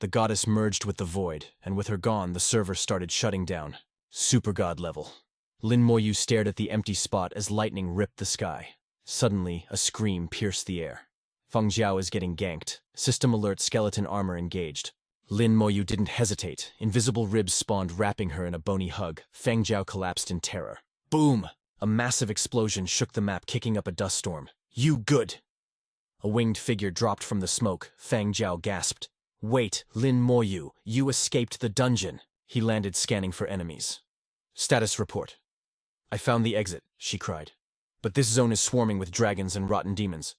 The goddess merged with the void, and with her gone, the server started shutting down. Super god level. Lin Moyu stared at the empty spot as lightning ripped the sky. Suddenly, a scream pierced the air. Feng Jiao is getting ganked. System alert, skeleton armor engaged. Lin Moyu didn't hesitate. Invisible ribs spawned, wrapping her in a bony hug. Feng Jiao collapsed in terror. Boom! A massive explosion shook the map, kicking up a dust storm. You good! A winged figure dropped from the smoke. Feng Jiao gasped. Wait, Lin Moyu, you escaped the dungeon. He landed, scanning for enemies. Status report. I found the exit, she cried. But this zone is swarming with dragons and rotten demons.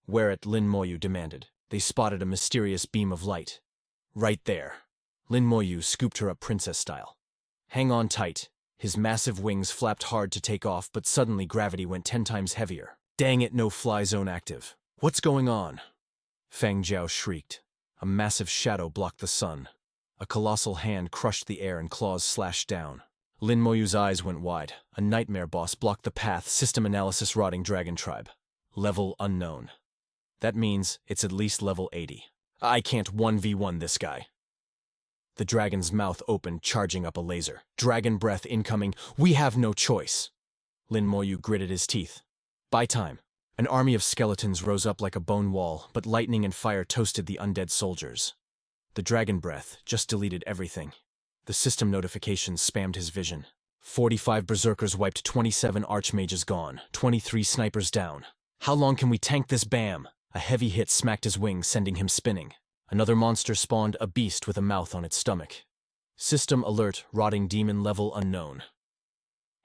Whereat, Lin Moyu demanded. They spotted a mysterious beam of light. Right there. Lin Moyu scooped her up princess style. Hang on tight. His massive wings flapped hard to take off, but suddenly gravity went 10 times heavier. Dang it, no fly zone active. What's going on? Feng Jiao shrieked. A massive shadow blocked the sun. A colossal hand crushed the air and claws slashed down. Lin Moyu's eyes went wide. A nightmare boss blocked the path. System analysis, rotting dragon tribe. Level unknown. That means it's at least level 80. I can't 1v1 this guy. The dragon's mouth opened, charging up a laser. Dragon breath incoming. We have no choice. Lin Moyu gritted his teeth. Buy time. An army of skeletons rose up like a bone wall, but lightning and fire toasted the undead soldiers. The dragon breath just deleted everything. The system notifications spammed his vision. 45 berserkers wiped, 27 archmages gone, 23 snipers down. How long can we tank this? Bam! A heavy hit smacked his wings, sending him spinning. Another monster spawned, a beast with a mouth on its stomach. System alert, rotting demon level unknown.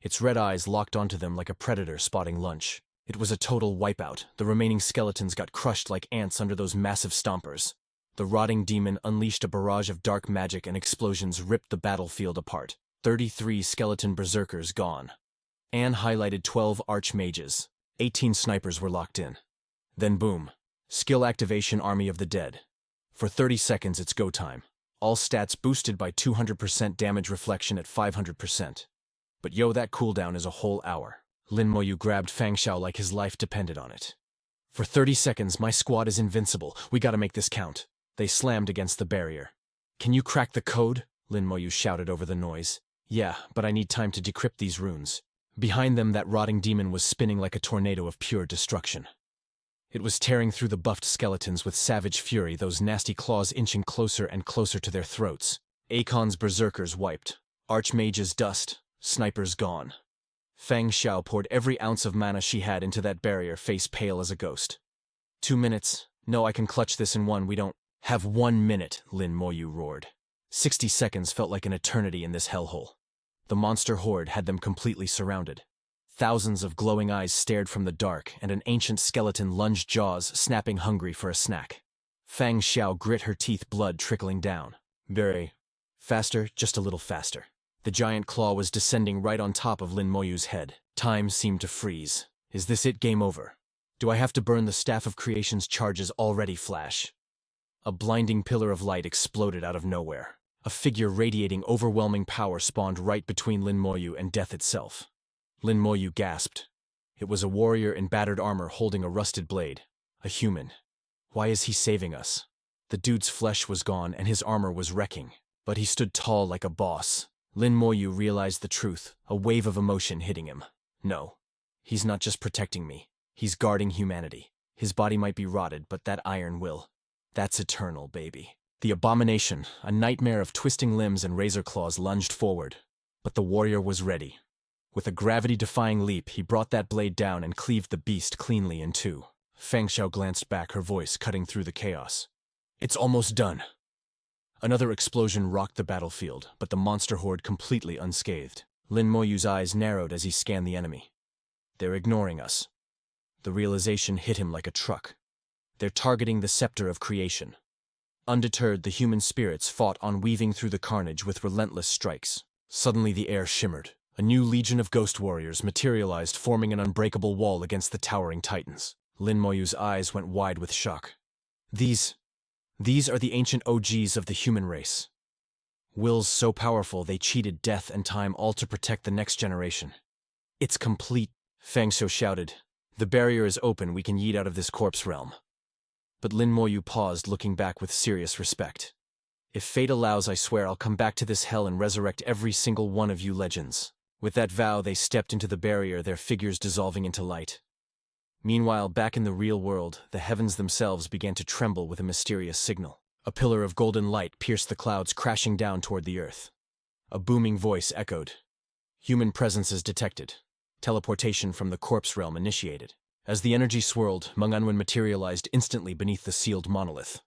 Its red eyes locked onto them like a predator spotting lunch. It was a total wipeout. The remaining skeletons got crushed like ants under those massive stompers. The rotting demon unleashed a barrage of dark magic and explosions ripped the battlefield apart. 33 skeleton berserkers gone. Anne highlighted 12 archmages. 18 snipers were locked in. Then boom. Skill activation, Army of the Dead. For 30 seconds it's go time. All stats boosted by 200% damage reflection at 500%. But yo, that cooldown is a whole hour. Lin Moyu grabbed Fang Xiao like his life depended on it. For 30 seconds, my squad is invincible. We gotta make this count. They slammed against the barrier. Can you crack the code? Lin Moyu shouted over the noise. Yeah, but I need time to decrypt these runes. Behind them, that rotting demon was spinning like a tornado of pure destruction. It was tearing through the buffed skeletons with savage fury, those nasty claws inching closer and closer to their throats. Akon's berserkers wiped. Archmage's dust. Snipers gone. Fang Xiao poured every ounce of mana she had into that barrier, face pale as a ghost. 2 minutes. No, I can clutch this in one. We don't have 1 minute, Lin Moyu roared. 60 seconds felt like an eternity in this hellhole. The monster horde had them completely surrounded. Thousands of glowing eyes stared from the dark, and an ancient skeleton lunged jaws, snapping hungry for a snack. Fang Xiao grit her teeth, blood trickling down. Very faster, just a little faster. The giant claw was descending right on top of Lin Moyu's head. Time seemed to freeze. Is this it? Game over? Do I have to burn the Staff of Creation's charges already? Flash. A blinding pillar of light exploded out of nowhere. A figure radiating overwhelming power spawned right between Lin Moyu and death itself. Lin Moyu gasped. It was a warrior in battered armor holding a rusted blade. A human. Why is he saving us? The dude's flesh was gone and his armor was wrecking. But he stood tall like a boss. Lin Moyu realized the truth, a wave of emotion hitting him. No. He's not just protecting me. He's guarding humanity. His body might be rotted, but that iron will. That's eternal, baby. The abomination, a nightmare of twisting limbs and razor claws, lunged forward. But the warrior was ready. With a gravity-defying leap, he brought that blade down and cleaved the beast cleanly in two. Fang Xiao glanced back, her voice cutting through the chaos. It's almost done. Another explosion rocked the battlefield, but the monster horde completely unscathed. Lin Moyu's eyes narrowed as he scanned the enemy. They're ignoring us. The realization hit him like a truck. They're targeting the scepter of creation. Undeterred, the human spirits fought on, weaving through the carnage with relentless strikes. Suddenly the air shimmered. A new legion of ghost warriors materialized, forming an unbreakable wall against the towering titans. Lin Moyu's eyes went wide with shock. These are the ancient OGs of the human race. Wills so powerful they cheated death and time, all to protect the next generation. It's complete, Fang Xiao shouted. The barrier is open, we can yeet out of this corpse realm. But Lin Moyu paused, looking back with serious respect. If fate allows, I swear I'll come back to this hell and resurrect every single one of you legends. With that vow, they stepped into the barrier, their figures dissolving into light. Meanwhile, back in the real world, the heavens themselves began to tremble with a mysterious signal. A pillar of golden light pierced the clouds, crashing down toward the earth. A booming voice echoed. Human presence is detected. Teleportation from the corpse realm initiated. As the energy swirled, Meng Anwen materialized instantly beneath the sealed monolith.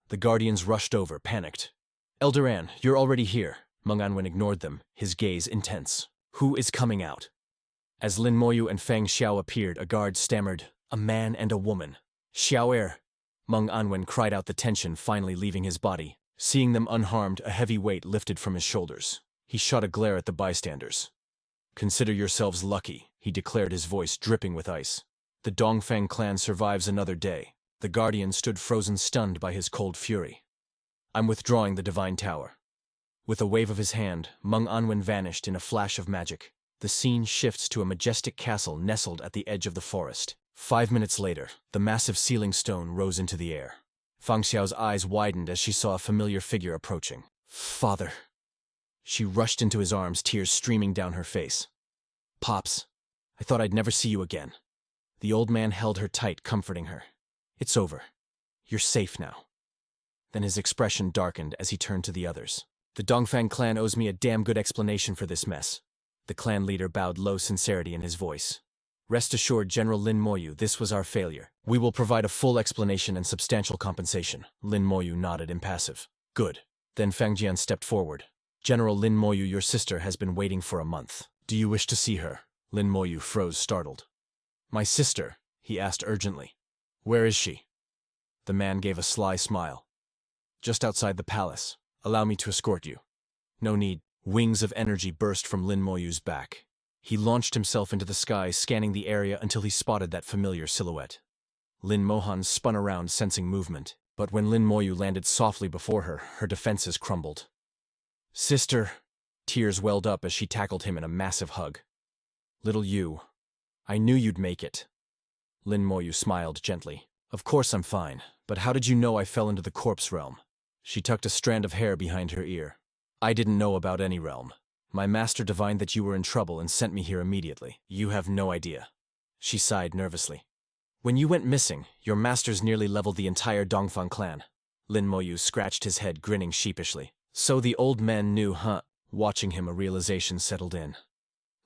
The guardians rushed over, panicked. Elder An, you're already here. Meng Anwen ignored them, his gaze intense. Who is coming out? As Lin Moyu and Fang Xiao appeared, a guard stammered, a man and a woman. Xiao Er. Meng Anwen cried out, the tension finally leaving his body. Seeing them unharmed, a heavy weight lifted from his shoulders. He shot a glare at the bystanders. Consider yourselves lucky, he declared, his voice dripping with ice. The Dongfang clan survives another day. The guardian stood frozen, stunned by his cold fury. I'm withdrawing the divine tower. With a wave of his hand, Meng Anwen vanished in a flash of magic. The scene shifts to a majestic castle nestled at the edge of the forest. 5 minutes later, the massive ceiling stone rose into the air. Fang Xiao's eyes widened as she saw a familiar figure approaching. Father. She rushed into his arms, tears streaming down her face. Pops, I thought I'd never see you again. The old man held her tight, comforting her. It's over. You're safe now. Then his expression darkened as he turned to the others. The Dongfang clan owes me a damn good explanation for this mess. The clan leader bowed, low sincerity in his voice. Rest assured, General Lin Moyu, this was our failure. We will provide a full explanation and substantial compensation. Lin Moyu nodded, impassive. Good. Then Fang Jian stepped forward. General Lin Moyu, your sister has been waiting for a month. Do you wish to see her? Lin Moyu froze, startled. My sister? He asked urgently. Where is she? The man gave a sly smile. Just outside the palace. Allow me to escort you. No need. Wings of energy burst from Lin Moyu's back. He launched himself into the sky, scanning the area until he spotted that familiar silhouette. Lin Mohan spun around, sensing movement, but when Lin Moyu landed softly before her, her defenses crumbled. Sister! Tears welled up as she tackled him in a massive hug. "Little Yu, I knew you'd make it." Lin Moyu smiled gently. "Of course I'm fine, but how did you know I fell into the corpse realm?" She tucked a strand of hair behind her ear. "I didn't know about any realm. My master divined that you were in trouble and sent me here immediately. You have no idea." She sighed nervously. "When you went missing, your masters nearly leveled the entire Dongfang clan." Lin Moyu scratched his head, grinning sheepishly. "So the old man knew, huh?" Watching him, a realization settled in.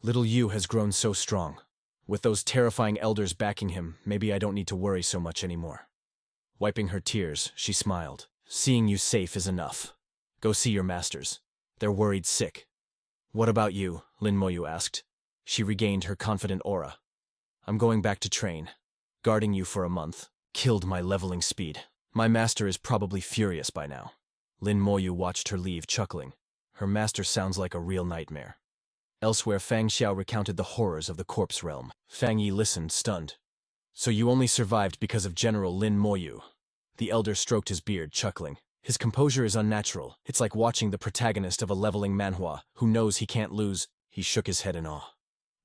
Little Yu has grown so strong. With those terrifying elders backing him, maybe I don't need to worry so much anymore. Wiping her tears, she smiled. "Seeing you safe is enough. Go see your masters. They're worried sick." "What about you?" Lin Moyu asked. She regained her confident aura. "I'm going back to train. Guarding you for a month. Killed my leveling speed. My master is probably furious by now." Lin Moyu watched her leave, chuckling. Her master sounds like a real nightmare. Elsewhere, Fang Xiao recounted the horrors of the corpse realm. Fang Yi listened, stunned. "So you only survived because of General Lin Moyu?" The elder stroked his beard, chuckling. His composure is unnatural. It's like watching the protagonist of a leveling manhwa, who knows he can't lose. He shook his head in awe.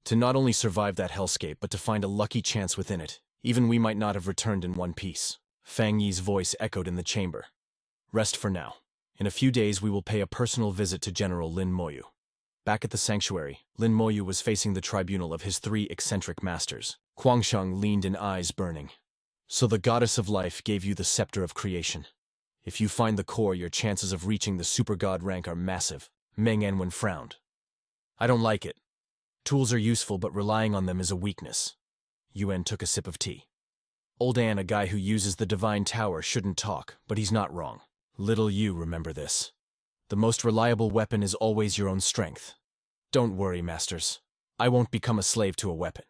"To not only survive that hellscape, but to find a lucky chance within it. Even we might not have returned in one piece." Fang Yi's voice echoed in the chamber. "Rest for now. In a few days we will pay a personal visit to General Lin Moyu." Back at the sanctuary, Lin Moyu was facing the tribunal of his 3 eccentric masters. Guangsheng leaned in, eyes burning. "So the goddess of life gave you the scepter of creation. If you find the core, your chances of reaching the super god rank are massive." Meng Enwen frowned. "I don't like it. Tools are useful, but relying on them is a weakness." Yuan took a sip of tea. "Old An, a guy who uses the divine tower, shouldn't talk, but he's not wrong. Little Yu, remember this. The most reliable weapon is always your own strength. Don't worry, masters. I won't become a slave to a weapon."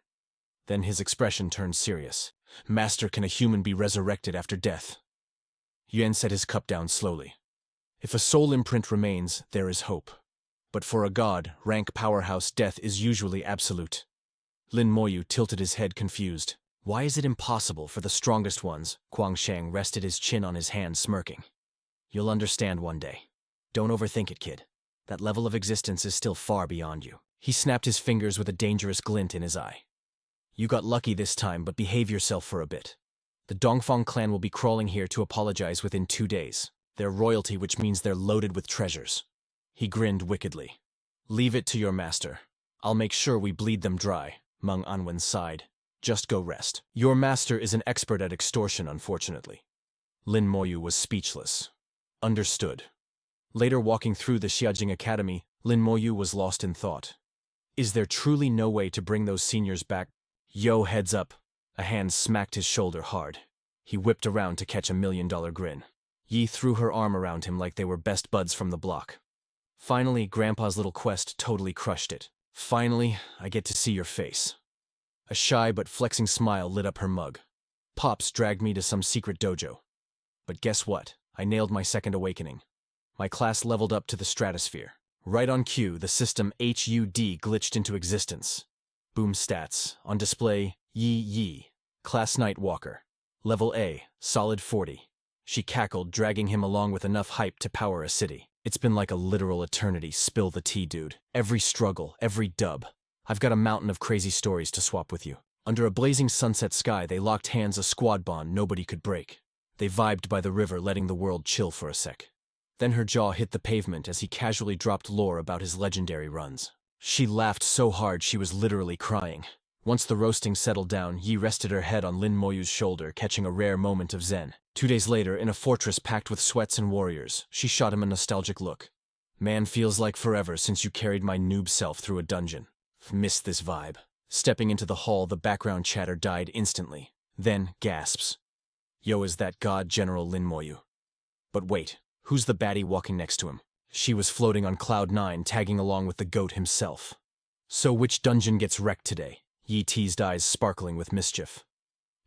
Then his expression turned serious. "Master, can a human be resurrected after death?" Yuan set his cup down slowly. "If a soul imprint remains, there is hope. But for a god, rank powerhouse, death is usually absolute." Lin Moyu tilted his head, confused. "Why is it impossible for the strongest ones?" Guangsheng rested his chin on his hand, smirking. "You'll understand one day. Don't overthink it, kid. That level of existence is still far beyond you." He snapped his fingers with a dangerous glint in his eye. "You got lucky this time, but behave yourself for a bit. The Dongfang clan will be crawling here to apologize within 2 days. They're royalty, which means they're loaded with treasures." He grinned wickedly. "Leave it to your master. I'll make sure we bleed them dry." Meng Anwen sighed. "Just go rest. Your master is an expert at extortion, unfortunately." Lin Moyu was speechless. Understood. Later, walking through the Xiajing Academy, Lin Moyu was lost in thought. Is there truly no way to bring those seniors back? "Yo, heads up." A hand smacked his shoulder hard. He whipped around to catch a $1,000,000 grin. Yi threw her arm around him like they were best buds from the block. "Finally, Grandpa's little quest totally crushed it. Finally, I get to see your face." A shy but flexing smile lit up her mug. "Pops dragged me to some secret dojo. But guess what? I nailed my second awakening. My class leveled up to the stratosphere. Right on cue, the system HUD glitched into existence. Boom stats. On display, Yi. Class Night Walker. Level A, solid 40. She cackled, dragging him along with enough hype to power a city. "It's been like a literal eternity, spill the tea, dude. Every struggle, every dub. I've got a mountain of crazy stories to swap with you." Under a blazing sunset sky, they locked hands, a squad bond nobody could break. They vibed by the river, letting the world chill for a sec. Then her jaw hit the pavement as he casually dropped lore about his legendary runs. She laughed so hard she was literally crying. Once the roasting settled down, Yi rested her head on Lin Moyu's shoulder, catching a rare moment of zen. 2 days later, in a fortress packed with sweats and warriors, she shot him a nostalgic look. "Man, feels like forever since you carried my noob self through a dungeon. Missed this vibe." Stepping into the hall, the background chatter died instantly. Then, gasps. "Yo, is that God General Lin Moyu?" But wait, who's the baddie walking next to him? She was floating on Cloud 9, tagging along with the goat himself. "So which dungeon gets wrecked today?" Yi teased, eyes sparkling with mischief.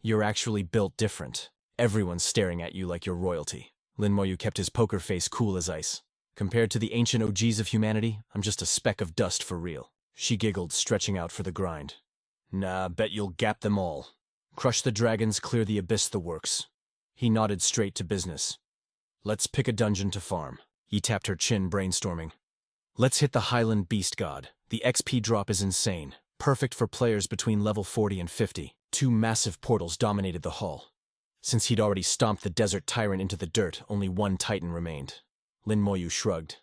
"You're actually built different. Everyone's staring at you like you're royalty." Lin Moyu kept his poker face cool as ice. "Compared to the ancient OGs of humanity, I'm just a speck of dust for real." She giggled, stretching out for the grind. "Nah, bet you'll gap them all. Crush the dragons, clear the abyss, the works." He nodded straight to business. "Let's pick a dungeon to farm." Yi tapped her chin, brainstorming. Let's hit the Highland Beast God. The XP drop is insane, perfect for players between level 40 and 50. Two massive portals dominated the hall. Since he'd already stomped the desert tyrant into the dirt, only one titan remained. Lin Moyu shrugged.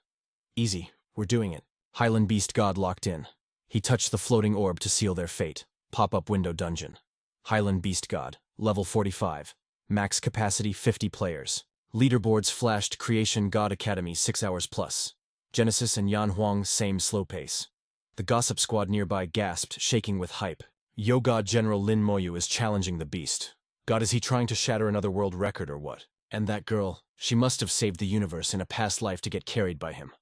Easy, we're doing it. Highland Beast God locked in. He touched the floating orb to seal their fate. Pop-up window dungeon. Highland Beast God, level 45. Max capacity 50 players. Leaderboards flashed Creation God Academy 6 hours plus. Genesis and Yan Huang same slow pace. The gossip squad nearby gasped, shaking with hype. Yo God General Lin Moyu is challenging the beast. God, is he trying to shatter another world record or what? And that girl, she must have saved the universe in a past life to get carried by him.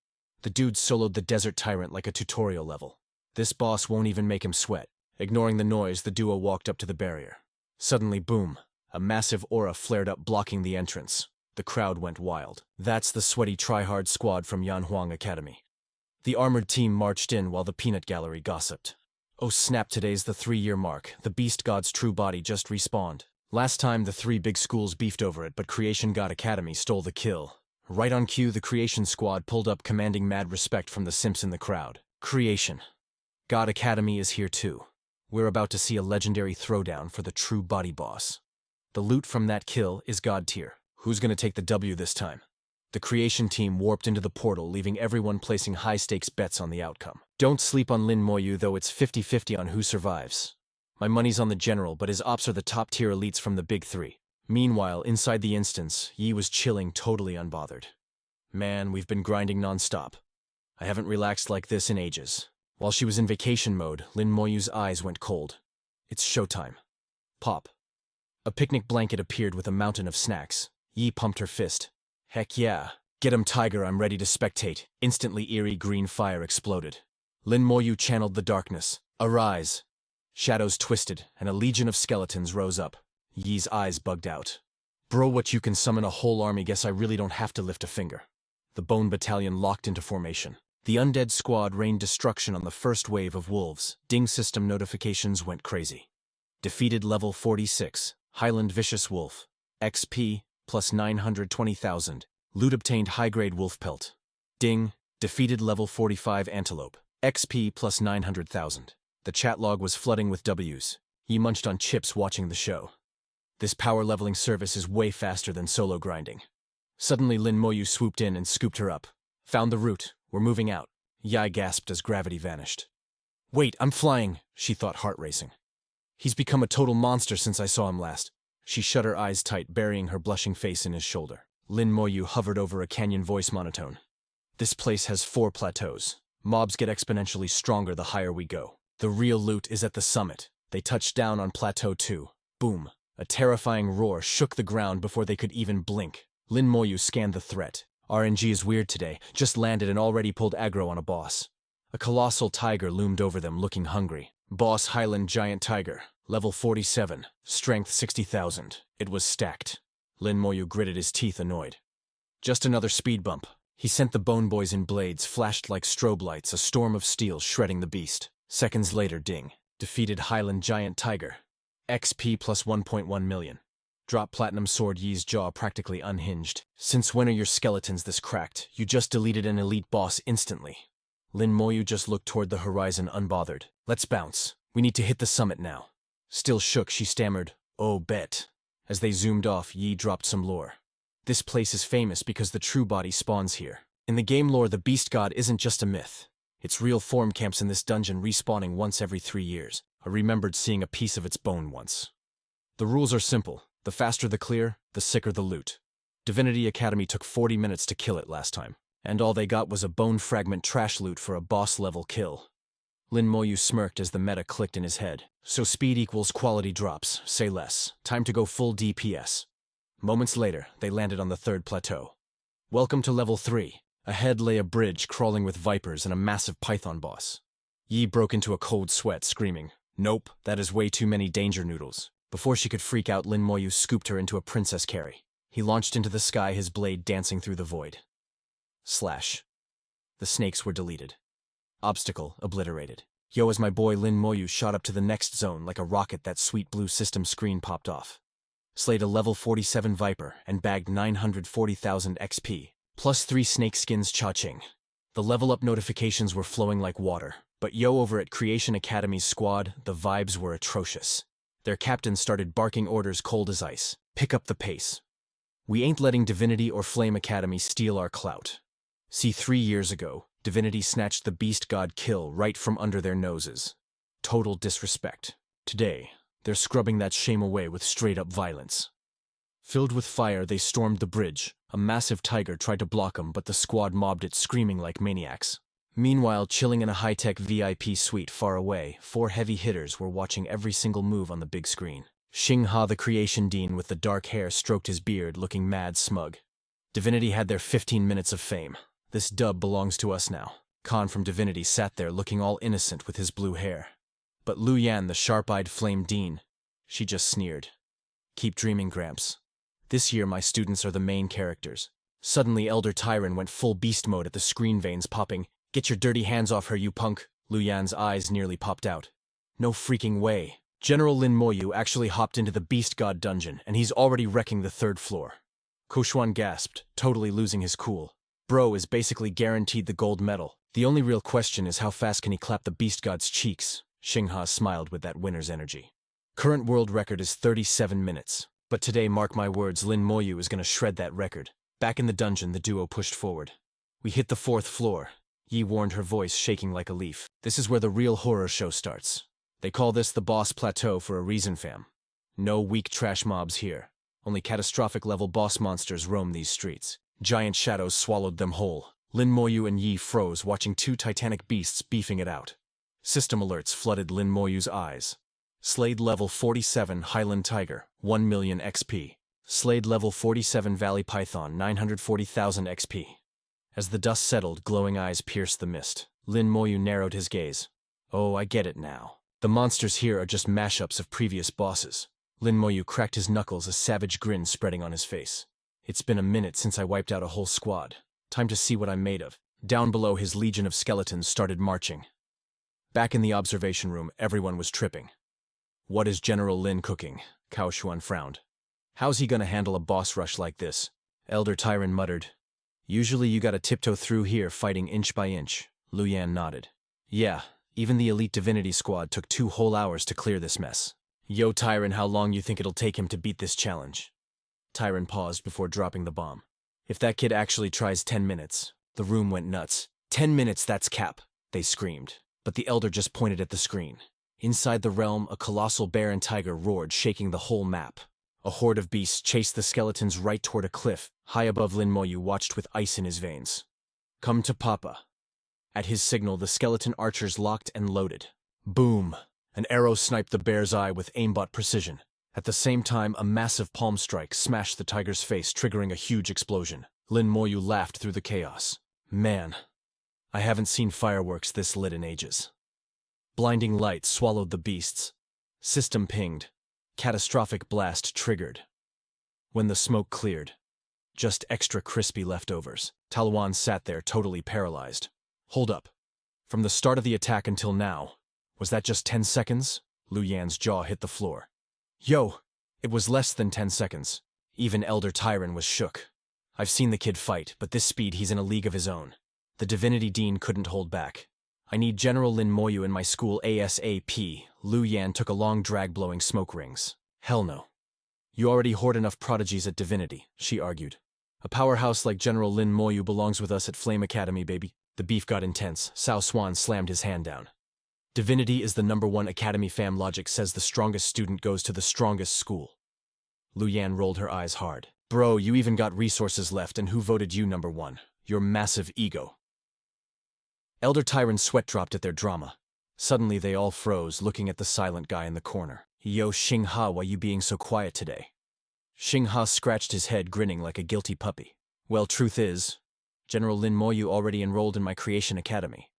The dude soloed the desert tyrant like a tutorial level. This boss won't even make him sweat. Ignoring the noise, the duo walked up to the barrier. Suddenly, boom, a massive aura flared up blocking the entrance. The crowd went wild. That's the sweaty tryhard squad from Yan Huang Academy. The armored team marched in while the peanut gallery gossiped. Oh snap, today's the 3-year mark. The beast god's true body just respawned. Last time the 3 big schools beefed over it, but Creation God Academy stole the kill. Right on cue, the Creation squad pulled up, commanding mad respect from the simps in the crowd. Creation God Academy is here too. We're about to see a legendary throwdown for the true body boss. The loot from that kill is God tier. Who's gonna take the W this time? The Creation team warped into the portal, leaving everyone placing high-stakes bets on the outcome. Don't sleep on Lin Moyu, though. It's 50-50 on who survives. My money's on the general, but his ops are the top-tier elites from the big 3. Meanwhile, inside the instance, Yi was chilling, totally unbothered. Man, we've been grinding non-stop. I haven't relaxed like this in ages. While she was in vacation mode, Lin Moyu's eyes went cold. It's showtime. Pop. A picnic blanket appeared with a mountain of snacks. Yi pumped her fist. Heck yeah. Get him, Tiger, I'm ready to spectate. Instantly, eerie green fire exploded. Lin Moyu channeled the darkness. Arise. Shadows twisted, and a legion of skeletons rose up. Yi's eyes bugged out. Bro, what, you can summon a whole army? Guess I really don't have to lift a finger. The Bone Battalion locked into formation. The undead squad rained destruction on the first wave of wolves. Ding system notifications went crazy. Defeated level 46. Highland Vicious Wolf. XP, plus 920,000. Loot obtained high-grade wolf pelt. Ding. Defeated level 45 Antelope. XP plus 900,000. The chat log was flooding with W's. He munched on chips watching the show. This power leveling service is way faster than solo grinding. Suddenly Lin Moyu swooped in and scooped her up. Found the route. We're moving out. Yi gasped as gravity vanished. Wait, I'm flying, she thought, heart racing. He's become a total monster since I saw him last. She shut her eyes tight, burying her blushing face in his shoulder. Lin Moyu hovered over a canyon voice monotone. This place has 4 plateaus. Mobs get exponentially stronger the higher we go. The real loot is at the summit. They touched down on Plateau 2. Boom. A terrifying roar shook the ground before they could even blink. Lin Moyu scanned the threat. RNG is weird today. Just landed and already pulled aggro on a boss. A colossal tiger loomed over them, looking hungry. Boss Highland Giant Tiger. Level 47. Strength 60,000. It was stacked. Lin Moyu gritted his teeth, annoyed. Just another speed bump. He sent the Bone Boys in blades, flashed like strobe lights, a storm of steel shredding the beast. Seconds later, ding. Defeated Highland Giant Tiger. XP plus 1.1 million. Drop Platinum Sword. Yi's jaw practically unhinged. Since when are your skeletons this cracked? You just deleted an elite boss instantly. Lin Moyu just looked toward the horizon, unbothered. Let's bounce. We need to hit the summit now. Still shook, she stammered, "Oh, bet." As they zoomed off, Yi dropped some lore. This place is famous because the true body spawns here. In the game lore, the beast god isn't just a myth. Its real form camps in this dungeon, respawning once every 3 years. I remembered seeing a piece of its bone once. The rules are simple. The faster the clear, the sicker the loot. Divinity Academy took 40 minutes to kill it last time, and all they got was a bone fragment trash loot for a boss-level kill. Lin Moyu smirked as the meta clicked in his head. So speed equals quality drops, say less. Time to go full DPS. Moments later, they landed on the 3rd plateau. Welcome to level 3. Ahead lay a bridge crawling with vipers and a massive python boss. Yi broke into a cold sweat, screaming, "Nope, that is way too many danger noodles." Before she could freak out, Lin Moyu scooped her into a princess carry. He launched into the sky, his blade dancing through the void. Slash. The snakes were deleted. Obstacle obliterated. Yo, as my boy Lin Moyu shot up to the next zone like a rocket, that sweet blue system screen popped off. Slayed a level 47 Viper and bagged 940,000 XP, plus 3 snake skins. Cha-ching. The level-up notifications were flowing like water, but over at Creation Academy's squad, the vibes were atrocious. Their captain started barking orders cold as ice. Pick up the pace. We ain't letting Divinity or Flame Academy steal our clout. See, 3 years ago, Divinity snatched the beast god kill right from under their noses. Total disrespect. Today, they're scrubbing that shame away with straight-up violence. Filled with fire, they stormed the bridge. A massive tiger tried to block them, but the squad mobbed it, screaming like maniacs. Meanwhile, chilling in a high-tech VIP suite far away, 4 heavy hitters were watching every single move on the big screen. Xing-ha, the creation dean with the dark hair, stroked his beard, looking mad smug. Divinity had their 15 minutes of fame. This dub belongs to us now. Khan from Divinity sat there looking all innocent with his blue hair. But Lu Yan, the sharp-eyed flame dean, she just sneered. Keep dreaming, Gramps. This year my students are the main characters. Suddenly Elder Tyron went full beast mode at the screen, veins popping. Get your dirty hands off her, you punk. Lu Yan's eyes nearly popped out. No freaking way. General Lin Moyu actually hopped into the beast god dungeon, and he's already wrecking the 3rd floor. Koshwan gasped, totally losing his cool. Bro is basically guaranteed the gold medal. The only real question is how fast can he clap the beast god's cheeks. Xing-ha smiled with that winner's energy. Current world record is 37 minutes. But today, mark my words, Lin Moyu is gonna shred that record. Back in the dungeon, the duo pushed forward. We hit the 4th floor. Yi warned, her voice shaking like a leaf. This is where the real horror show starts. They call this the boss plateau for a reason, fam. No weak trash mobs here. Only catastrophic level boss monsters roam these streets. Giant shadows swallowed them whole. Lin Moyu and Yi froze, watching 2 titanic beasts beefing it out. System alerts flooded Lin Moyu's eyes. Slade level 47 Highland Tiger, 1 million XP. Slade level 47 Valley Python, 940,000 XP. As the dust settled, glowing eyes pierced the mist. Lin Moyu narrowed his gaze. Oh, I get it now. The monsters here are just mashups of previous bosses. Lin Moyu cracked his knuckles, a savage grin spreading on his face. It's been a minute since I wiped out a whole squad. Time to see what I'm made of. Down below, his legion of skeletons started marching. Back in the observation room, everyone was tripping. What is General Lin cooking? Cao Xuan frowned. How's he gonna handle a boss rush like this? Elder Tyron muttered. Usually you gotta tiptoe through here fighting inch by inch. Lu Yan nodded. Yeah, even the elite divinity squad took 2 whole hours to clear this mess. Yo, Tyron, how long you think it'll take him to beat this challenge? Tyron paused before dropping the bomb. If that kid actually tries 10 minutes, the room went nuts. 10 minutes, that's cap, they screamed. But the elder just pointed at the screen. Inside the realm, a colossal bear and tiger roared, shaking the whole map. A horde of beasts chased the skeletons right toward a cliff. High above, Lin Moyu watched with ice in his veins. Come to Papa. At his signal, the skeleton archers locked and loaded. Boom! An arrow sniped the bear's eye with aimbot precision. At the same time, a massive palm strike smashed the tiger's face, triggering a huge explosion. Lin Moyu laughed through the chaos. Man, I haven't seen fireworks this lit in ages. Blinding light swallowed the beasts. System pinged. Catastrophic blast triggered. When the smoke cleared, just extra crispy leftovers. Talwan sat there, totally paralyzed. Hold up. From the start of the attack until now, was that just 10 seconds? Lu Yan's jaw hit the floor. Yo, it was less than 10 seconds. Even Elder Tyron was shook. I've seen the kid fight, but this speed he's in a league of his own. The Divinity Dean couldn't hold back. I need General Lin Moyu in my school ASAP. Lu Yan took a long drag, blowing smoke rings. Hell no. You already hoard enough prodigies at Divinity, she argued. A powerhouse like General Lin Moyu belongs with us at Flame Academy, baby. The beef got intense. Cao Swan slammed his hand down. Divinity is the #1 academy, fam. Logic says the strongest student goes to the strongest school. Lu Yan rolled her eyes hard. Bro, you even got resources left, and who voted you #1? Your massive ego. Elder Tyron's sweat dropped at their drama. Suddenly they all froze, looking at the silent guy in the corner. Yo, Xing-ha, why you being so quiet today? Xing-ha scratched his head, grinning like a guilty puppy. Well, truth is, General Lin Moyu already enrolled in my Creation Academy.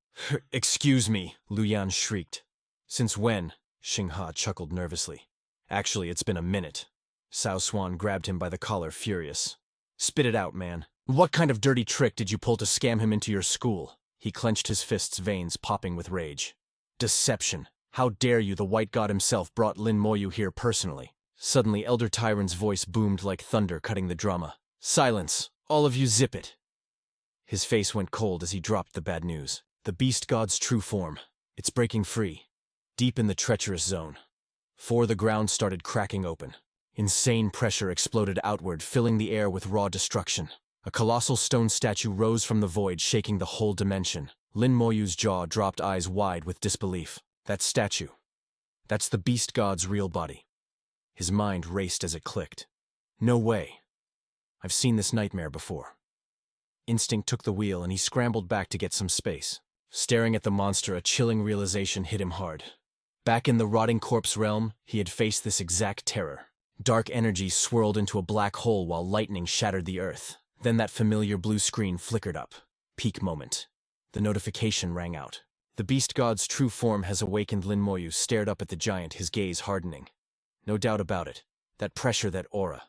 Excuse me, Lu Yan shrieked. Since when? Xing-ha chuckled nervously. Actually, it's been a minute. Cao Swan grabbed him by the collar, furious. Spit it out, man. What kind of dirty trick did you pull to scam him into your school? He clenched his fists, veins popping with rage. Deception. How dare you? The white god himself brought Lin Moyu here personally. Suddenly, Elder Tyron's voice boomed like thunder, cutting the drama. Silence! All of you, zip it! His face went cold as he dropped the bad news. The beast god's true form. It's breaking free. Deep in the treacherous zone. The ground started cracking open. Insane pressure exploded outward, filling the air with raw destruction. A colossal stone statue rose from the void, shaking the whole dimension. Lin Moyu's jaw dropped, eyes wide with disbelief. That statue. That's the beast god's real body. His mind raced as it clicked. No way. I've seen this nightmare before. Instinct took the wheel and he scrambled back to get some space. Staring at the monster, a chilling realization hit him hard. Back in the rotting corpse realm, he had faced this exact terror. Dark energy swirled into a black hole while lightning shattered the earth. Then that familiar blue screen flickered up. Peak moment. The notification rang out. The beast god's true form has awakened. Lin Moyu stared up at the giant, his gaze hardening. No doubt about it. That pressure, that aura.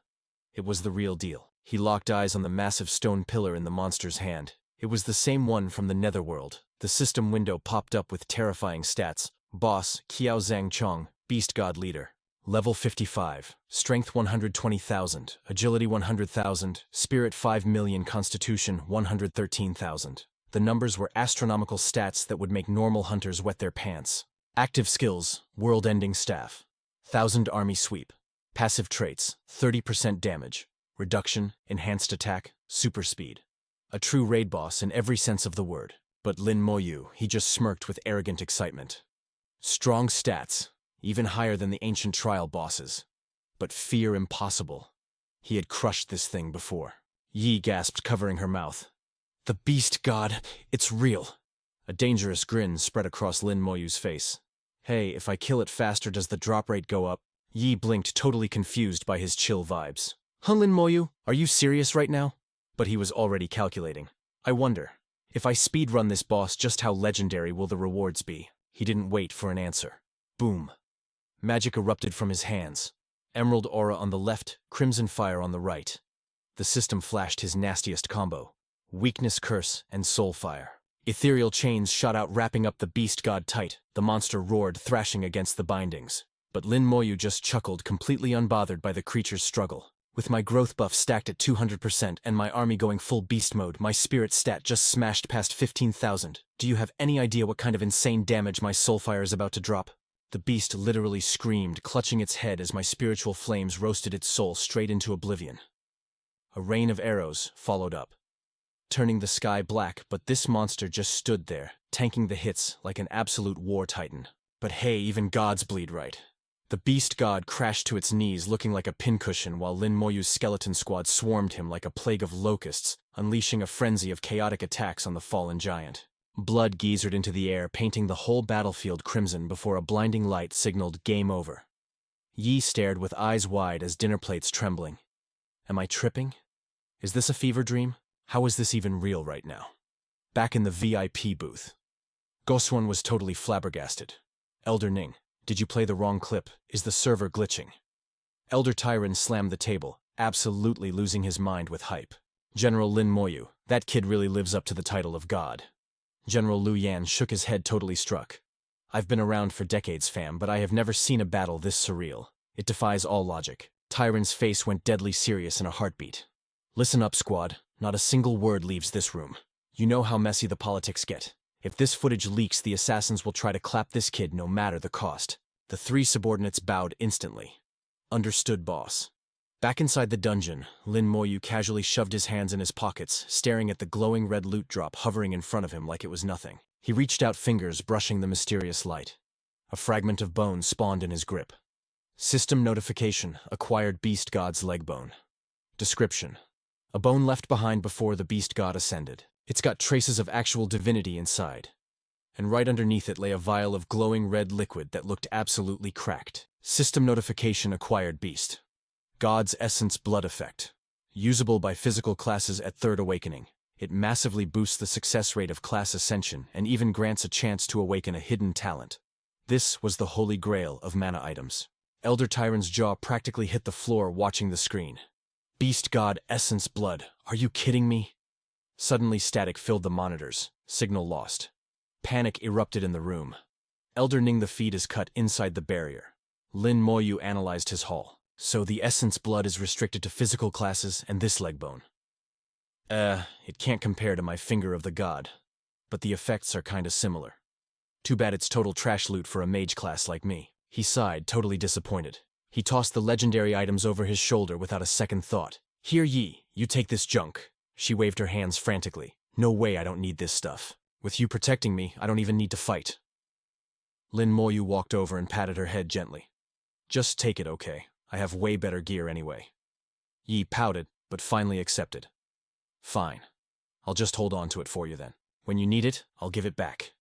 It was the real deal. He locked eyes on the massive stone pillar in the monster's hand. It was the same one from the netherworld. The system window popped up with terrifying stats. Boss, Qiao Zhang Chong, Beast God Leader. Level 55, Strength 120,000, Agility 100,000, Spirit 5 million, Constitution 113,000. The numbers were astronomical stats that would make normal hunters wet their pants. Active skills, World-ending Staff. 1000 Army Sweep. Passive traits, 30% damage. Reduction, Enhanced Attack, Super Speed. A true raid boss in every sense of the word. But Lin Moyu, he just smirked with arrogant excitement. Strong stats. Even higher than the ancient trial bosses. But fear impossible. He had crushed this thing before. Yi gasped, covering her mouth. The beast god, it's real. A dangerous grin spread across Lin Moyu's face. Hey, if I kill it faster, does the drop rate go up? Yi blinked, totally confused by his chill vibes. Huh, Lin Moyu, are you serious right now? But he was already calculating. I wonder, if I speedrun this boss, just how legendary will the rewards be? He didn't wait for an answer. Boom. Magic erupted from his hands. Emerald aura on the left, crimson fire on the right. The system flashed his nastiest combo. Weakness curse and soul fire. Ethereal chains shot out, wrapping up the beast god tight. The monster roared, thrashing against the bindings. But Lin Moyu just chuckled, completely unbothered by the creature's struggle. With my growth buff stacked at 200% and my army going full beast mode, my spirit stat just smashed past 15,000. Do you have any idea what kind of insane damage my soulfire is about to drop? The beast literally screamed, clutching its head as my spiritual flames roasted its soul straight into oblivion. A rain of arrows followed up, turning the sky black, but this monster just stood there, tanking the hits like an absolute war titan. But hey, even gods bleed right. The beast god crashed to its knees, looking like a pincushion, while Lin Moyu's skeleton squad swarmed him like a plague of locusts, unleashing a frenzy of chaotic attacks on the fallen giant. Blood geysered into the air, painting the whole battlefield crimson before a blinding light signaled game over. Yi stared with eyes wide as dinner plates trembling. Am I tripping? Is this a fever dream? How is this even real right now? Back in the VIP booth. Goswon was totally flabbergasted. Elder Ning, did you play the wrong clip? Is the server glitching? Elder Tyron slammed the table, absolutely losing his mind with hype. General Lin Moyu, that kid really lives up to the title of God. General Liu Yan shook his head, totally struck. I've been around for decades, fam, but I have never seen a battle this surreal. It defies all logic. Tyron's face went deadly serious in a heartbeat. Listen up, squad. Not a single word leaves this room. You know how messy the politics get. If this footage leaks, the assassins will try to clap this kid no matter the cost. The three subordinates bowed instantly. Understood, boss. Back inside the dungeon, Lin Moyu casually shoved his hands in his pockets, staring at the glowing red loot drop hovering in front of him like it was nothing. He reached out, fingers brushing the mysterious light. A fragment of bone spawned in his grip. System notification, acquired beast god's leg bone. Description: a bone left behind before the beast god ascended. It's got traces of actual divinity inside. And right underneath it lay a vial of glowing red liquid that looked absolutely cracked. System notification, acquired beast. God's Essence Blood Effect. Usable by physical classes at Third Awakening. It massively boosts the success rate of class ascension and even grants a chance to awaken a hidden talent. This was the holy grail of mana items. Elder Tyron's jaw practically hit the floor watching the screen. Beast God Essence Blood. Are you kidding me? Suddenly static filled the monitors. Signal lost. Panic erupted in the room. Elder Ning, the feed is cut inside the barrier. Lin Moyu analyzed his haul. So the Essence Blood is restricted to physical classes and this leg bone. It can't compare to my finger of the god. But the effects are kinda similar. Too bad it's total trash loot for a mage class like me. He sighed, totally disappointed. He tossed the legendary items over his shoulder without a second thought. Here ye, you take this junk. She waved her hands frantically. No way, I don't need this stuff. With you protecting me, I don't even need to fight. Lin Moyu walked over and patted her head gently. Just take it, okay? I have way better gear anyway. Yi pouted, but finally accepted. Fine. I'll just hold on to it for you then. When you need it, I'll give it back.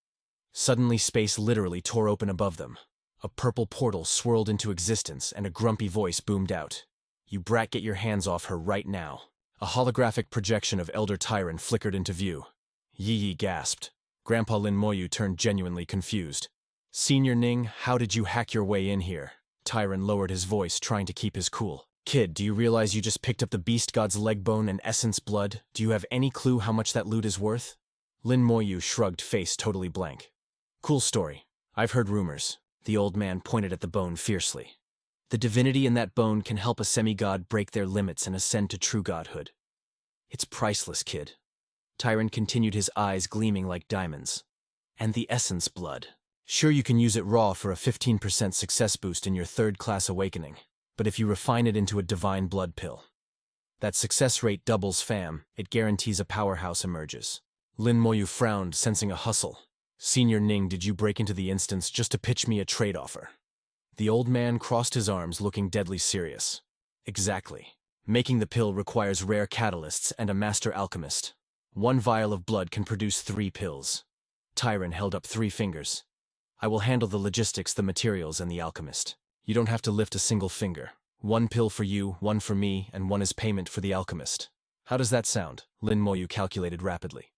Suddenly space literally tore open above them. A purple portal swirled into existence and a grumpy voice boomed out. You brat, get your hands off her right now. A holographic projection of Elder Tyron flickered into view. Yi gasped. Grandpa Lin Moyu turned genuinely confused. Senior Ning, how did you hack your way in here? Tyron lowered his voice, trying to keep his cool. Kid, do you realize you just picked up the beast god's leg bone and essence blood? Do you have any clue how much that loot is worth? Lin Moyu shrugged, face totally blank. Cool story. I've heard rumors. The old man pointed at the bone fiercely. The divinity in that bone can help a semi-god break their limits and ascend to true godhood. It's priceless, kid. Tyron continued, his eyes gleaming like diamonds. And the essence blood. Sure, you can use it raw for a 15% success boost in your third-class awakening, but if you refine it into a divine blood pill, that success rate doubles, fam. It guarantees a powerhouse emerges. Lin Moyu frowned, sensing a hustle. Senior Ning, did you break into the instance just to pitch me a trade offer? The old man crossed his arms, looking deadly serious. Exactly. Making the pill requires rare catalysts and a master alchemist. 1 vial of blood can produce 3 pills. Tyron held up 3 fingers. I will handle the logistics, the materials, and the alchemist. You don't have to lift a single finger. 1 pill for you, 1 for me, and 1 is payment for the alchemist. How does that sound? Lin Moyu calculated rapidly.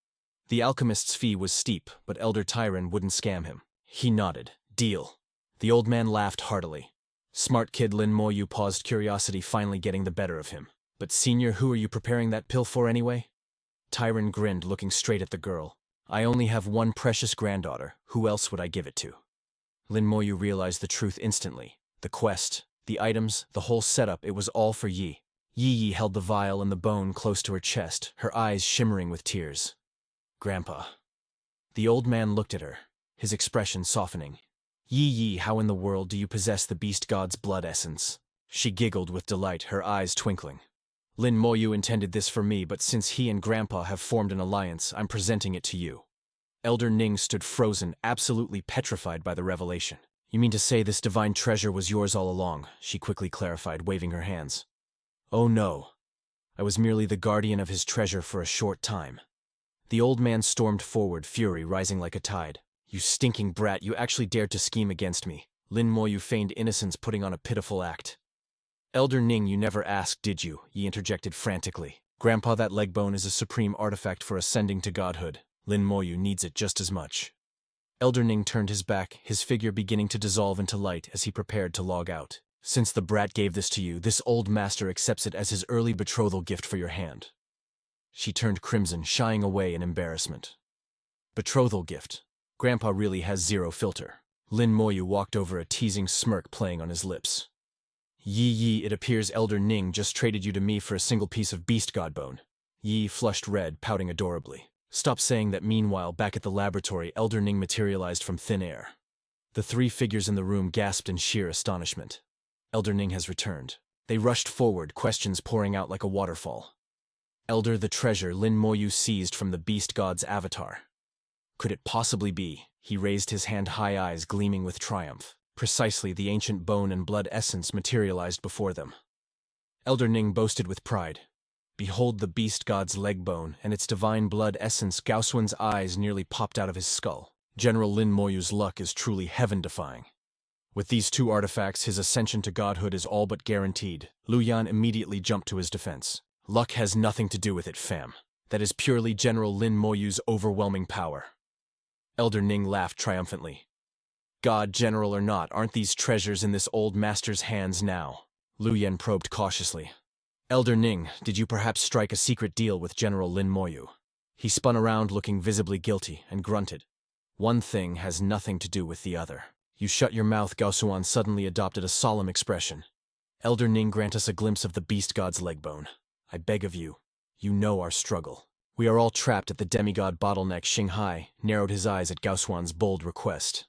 The alchemist's fee was steep, but Elder Tyron wouldn't scam him. He nodded. Deal. The old man laughed heartily. Smart kid. Lin Moyu paused, curiosity finally getting the better of him. But senior, who are you preparing that pill for anyway? Tyron grinned, looking straight at the girl. I only have 1 precious granddaughter. Who else would I give it to? Lin Moyu realized the truth instantly. The quest, the items, the whole setup, it was all for Yi. Yi held the vial and the bone close to her chest, her eyes shimmering with tears. Grandpa. The old man looked at her, his expression softening. Yi, how in the world do you possess the beast god's blood essence? She giggled with delight, her eyes twinkling. Lin Moyu intended this for me, but since he and Grandpa have formed an alliance, I'm presenting it to you. Elder Ning stood frozen, absolutely petrified by the revelation. You mean to say this divine treasure was yours all along? She quickly clarified, waving her hands. Oh no. I was merely the guardian of his treasure for a short time. The old man stormed forward, fury rising like a tide. You stinking brat, you actually dared to scheme against me. Lin Moyu feigned innocence, putting on a pitiful act. Elder Ning, you never asked, did you? Yi interjected frantically. Grandpa, that leg bone is a supreme artifact for ascending to godhood. Lin Moyu needs it just as much. Elder Ning turned his back, his figure beginning to dissolve into light as he prepared to log out. Since the brat gave this to you, this old master accepts it as his early betrothal gift for your hand. She turned crimson, shying away in embarrassment. Betrothal gift. Grandpa really has zero filter. Lin Moyu walked over, a teasing smirk playing on his lips. Yi, it appears Elder Ning just traded you to me for a single piece of beast god bone. Yi flushed red, pouting adorably. Stop saying that. Meanwhile, back at the laboratory, Elder Ning materialized from thin air. The 3 figures in the room gasped in sheer astonishment. Elder Ning has returned. They rushed forward, questions pouring out like a waterfall. Elder, the treasure Lin Moyu seized from the beast god's avatar. Could it possibly be? He raised his hand, high eyes gleaming with triumph. Precisely, the ancient bone and blood essence materialized before them. Elder Ning boasted with pride. Behold the beast god's leg bone and its divine blood essence. Gaosuan's eyes nearly popped out of his skull. General Lin Moyu's luck is truly heaven-defying. With these 2 artifacts, his ascension to godhood is all but guaranteed. Lu Yan immediately jumped to his defense. Luck has nothing to do with it, fam. That is purely General Lin Moyu's overwhelming power. Elder Ning laughed triumphantly. God, general or not, aren't these treasures in this old master's hands now? Lu Yan probed cautiously. Elder Ning, did you perhaps strike a secret deal with General Lin Moyu? He spun around, looking visibly guilty, and grunted. One thing has nothing to do with the other. You shut your mouth. Gaosuan suddenly adopted a solemn expression. Elder Ning, grant us a glimpse of the beast god's leg bone. I beg of you. You know our struggle. We are all trapped at the demigod bottleneck. Xinghai narrowed his eyes at Gaosuan's bold request.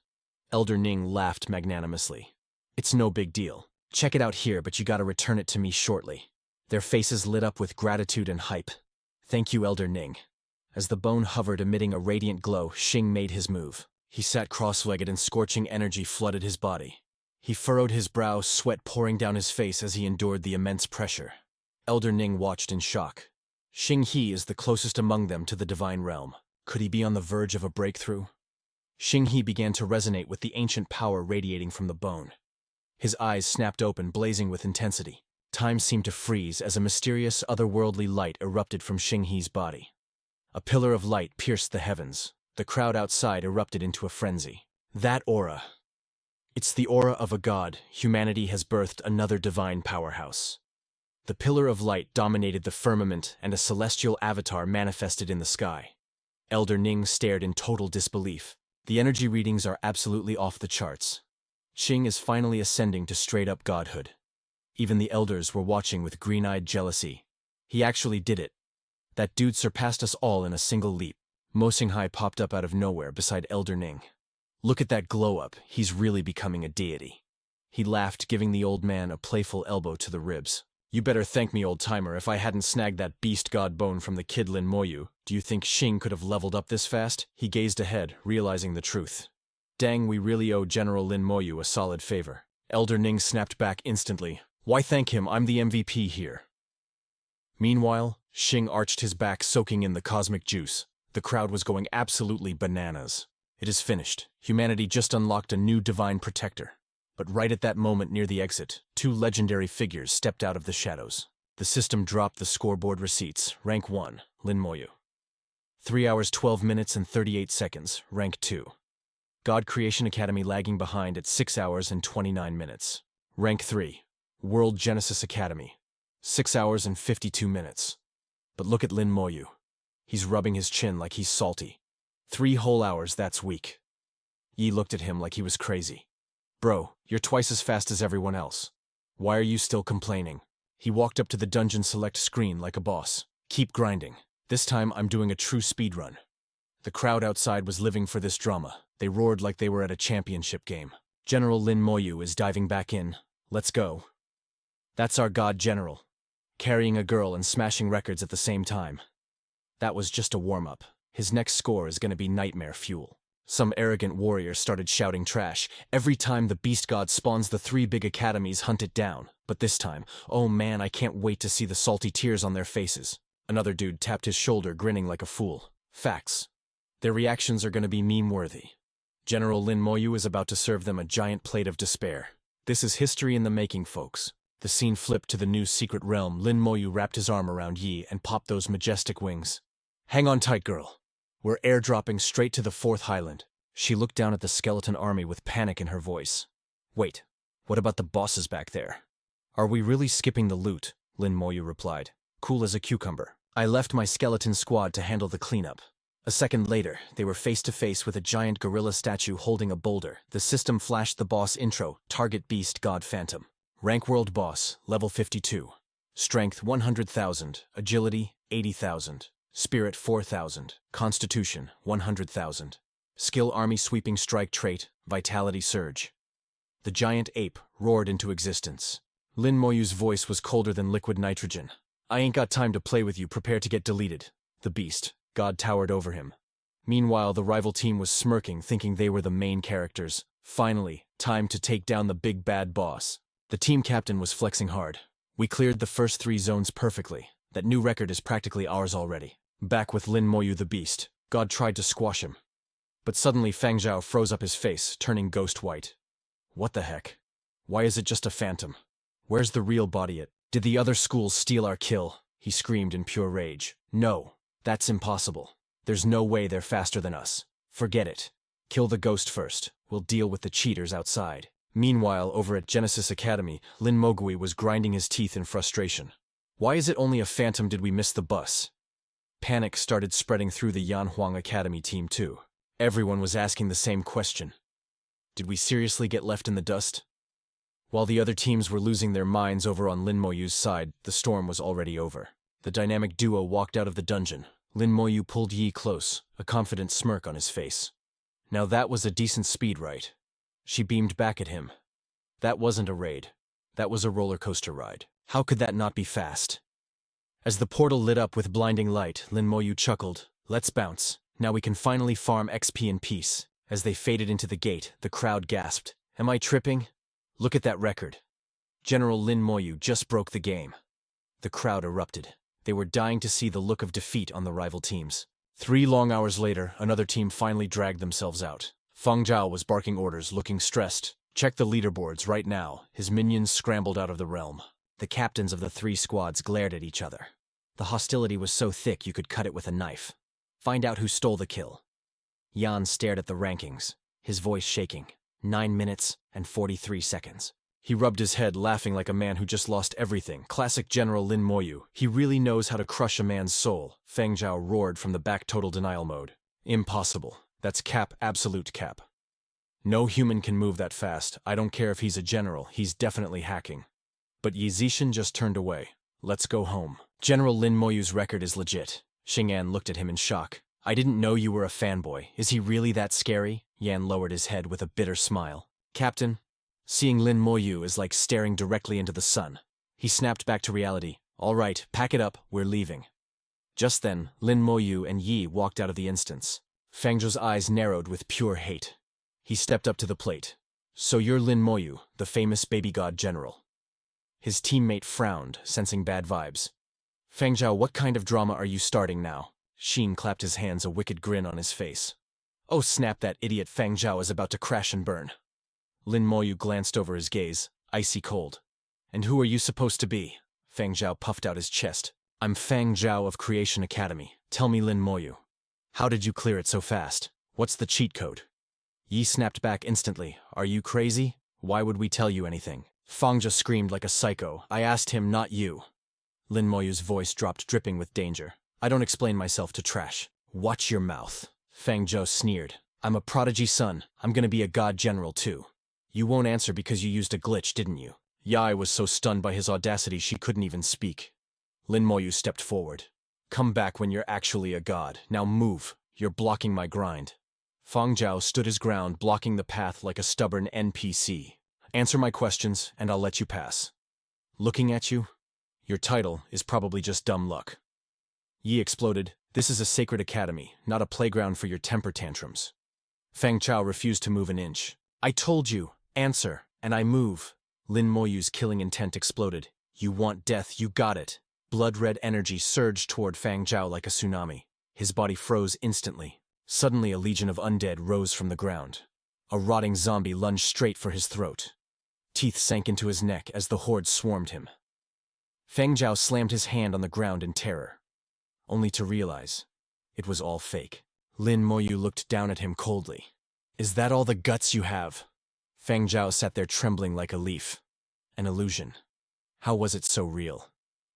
Elder Ning laughed magnanimously. It's no big deal. Check it out here, but you gotta return it to me shortly. Their faces lit up with gratitude and hype. Thank you, Elder Ning. As the bone hovered emitting a radiant glow, Xing made his move. He sat cross-legged and scorching energy flooded his body. He furrowed his brow, sweat pouring down his face as he endured the immense pressure. Elder Ning watched in shock. Xing He is the closest among them to the divine realm. Could he be on the verge of a breakthrough? Xing He began to resonate with the ancient power radiating from the bone. His eyes snapped open, blazing with intensity. Time seemed to freeze as a mysterious, otherworldly light erupted from Xing He's body. A pillar of light pierced the heavens. The crowd outside erupted into a frenzy. That aura. It's the aura of a god. Humanity has birthed another divine powerhouse. The pillar of light dominated the firmament, and a celestial avatar manifested in the sky. Elder Ning stared in total disbelief. The energy readings are absolutely off the charts. Xing is finally ascending to straight-up godhood. Even the elders were watching with green-eyed jealousy. He actually did it. That dude surpassed us all in a single leap. Mo Xinghai popped up out of nowhere beside Elder Ning. Look at that glow-up. He's really becoming a deity. He laughed, giving the old man a playful elbow to the ribs. You better thank me, old-timer. If I hadn't snagged that beast god bone from the kid Lin Moyu, do you think Xing could have leveled up this fast? He gazed ahead, realizing the truth. Dang, we really owe General Lin Moyu a solid favor. Elder Ning snapped back instantly. Why thank him? I'm the MVP here. Meanwhile, Xing arched his back, soaking in the cosmic juice. The crowd was going absolutely bananas. It is finished. Humanity just unlocked a new divine protector. But right at that moment near the exit, two legendary figures stepped out of the shadows. The system dropped the scoreboard receipts. Rank 1, Lin Moyu. 3 hours 12 minutes and 38 seconds, Rank 2. God Creation Academy lagging behind at 6 hours and 29 minutes. Rank 3, World Genesis Academy. 6 hours and 52 minutes. But look at Lin Moyu. He's rubbing his chin like he's salty. 3 whole hours, that's weak. Yi looked at him like he was crazy. Bro, you're twice as fast as everyone else. Why are you still complaining? He walked up to the dungeon select screen like a boss. Keep grinding. This time I'm doing a true speedrun. The crowd outside was living for this drama. They roared like they were at a championship game. General Lin Moyu is diving back in. Let's go. That's our god general. Carrying a girl and smashing records at the same time. That was just a warm-up. His next score is gonna be nightmare fuel. Some arrogant warrior started shouting trash. Every time the beast god spawns, the 3 big academies hunt it down. But this time, oh man, I can't wait to see the salty tears on their faces. Another dude tapped his shoulder, grinning like a fool. Facts. Their reactions are gonna be meme-worthy. General Lin Moyu is about to serve them a giant plate of despair. This is history in the making, folks. The scene flipped to the new secret realm. Lin Moyu wrapped his arm around Yi and popped those majestic wings. Hang on tight, girl. We're airdropping straight to the 4th Highland. She looked down at the skeleton army with panic in her voice. Wait, what about the bosses back there? Are we really skipping the loot? Lin Moyu replied, cool as a cucumber. I left my skeleton squad to handle the cleanup. A second later, they were face to face with a giant gorilla statue holding a boulder. The system flashed the boss intro, Target Beast God Phantom. Rank World Boss, Level 52. Strength 100,000, Agility 80,000. Spirit 4,000, Constitution 100,000. Skill Army Sweeping Strike Trait, Vitality Surge. The giant ape roared into existence. Lin Moyu's voice was colder than liquid nitrogen. I ain't got time to play with you, prepare to get deleted. The beast, God towered over him. Meanwhile, the rival team was smirking, thinking they were the main characters. Finally, time to take down the big bad boss. The team captain was flexing hard. We cleared the first 3 zones perfectly. That new record is practically ours already. Back with Lin Moyu the beast, God tried to squash him. But suddenly Fang Zhao froze up his face, turning ghost white. What the heck? Why is it just a phantom? Where's the real body at? Did the other schools steal our kill? He screamed in pure rage. No, that's impossible. There's no way they're faster than us. Forget it. Kill the ghost first. We'll deal with the cheaters outside. Meanwhile, over at Genesis Academy, Lin Mogui was grinding his teeth in frustration. Why is it only a phantom? Did we miss the bus? Panic started spreading through the Yanhuang Academy team too. Everyone was asking the same question. Did we seriously get left in the dust? While the other teams were losing their minds over on Lin Moyu's side, the storm was already over. The dynamic duo walked out of the dungeon. Lin Moyu pulled Yi close, a confident smirk on his face. Now that was a decent speed, right? She beamed back at him. That wasn't a raid. That was a roller coaster ride. How could that not be fast? As the portal lit up with blinding light, Lin Moyu chuckled. Let's bounce. Now we can finally farm XP in peace. As they faded into the gate, the crowd gasped. Am I tripping? Look at that record. General Lin Moyu just broke the game. The crowd erupted. They were dying to see the look of defeat on the rival teams. 3 long hours later, another team finally dragged themselves out. Feng Zhao was barking orders, looking stressed. Check the leaderboards right now. His minions scrambled out of the realm. The captains of the 3 squads glared at each other. The hostility was so thick you could cut it with a knife. Find out who stole the kill. Yan stared at the rankings, his voice shaking. 9 minutes and 43 seconds. He rubbed his head, laughing like a man who just lost everything. Classic General Lin Moyu. He really knows how to crush a man's soul. Feng Zhao roared from the back, total denial mode. Impossible. That's cap, absolute cap. No human can move that fast. I don't care if he's a general, he's definitely hacking. But Yi Zixin just turned away. Let's go home. General Lin Moyu's record is legit. Xing'an looked at him in shock. I didn't know you were a fanboy. Is he really that scary? Yan lowered his head with a bitter smile. Captain, seeing Lin Moyu is like staring directly into the sun. He snapped back to reality. All right, pack it up, we're leaving. Just then, Lin Moyu and Yi walked out of the instance. Feng Zhou's eyes narrowed with pure hate. He stepped up to the plate. So you're Lin Moyu, the famous baby god general. His teammate frowned, sensing bad vibes. Feng Zhao, what kind of drama are you starting now? Xin clapped his hands, a wicked grin on his face. Oh snap, that idiot Feng Zhao is about to crash and burn. Lin Moyu glanced over his gaze, icy cold. And who are you supposed to be? Feng Zhao puffed out his chest. I'm Feng Zhao of Creation Academy. Tell me, Lin Moyu. How did you clear it so fast? What's the cheat code? Yi snapped back instantly. Are you crazy? Why would we tell you anything? Feng Zhao screamed like a psycho. I asked him, not you. Lin Moyu's voice dropped, dripping with danger. I don't explain myself to trash. Watch your mouth. Feng Zhao sneered. I'm a prodigy son. I'm gonna be a god general too. You won't answer because you used a glitch, didn't you? Yai was so stunned by his audacity she couldn't even speak. Lin Moyu stepped forward. Come back when you're actually a god. Now move. You're blocking my grind. Feng Zhao stood his ground, blocking the path like a stubborn NPC. Answer my questions, and I'll let you pass. Looking at you? Your title is probably just dumb luck. Yi exploded. This is a sacred academy, not a playground for your temper tantrums. Feng Zhao refused to move an inch. I told you, answer, and I move. Lin Moyu's killing intent exploded. You want death, you got it. Blood-red energy surged toward Feng Zhao like a tsunami. His body froze instantly. Suddenly a legion of undead rose from the ground. A rotting zombie lunged straight for his throat. Teeth sank into his neck as the horde swarmed him. Feng Zhao slammed his hand on the ground in terror, only to realize it was all fake. Lin Moyu looked down at him coldly. Is that all the guts you have? Feng Zhao sat there trembling like a leaf. An illusion. How was it so real?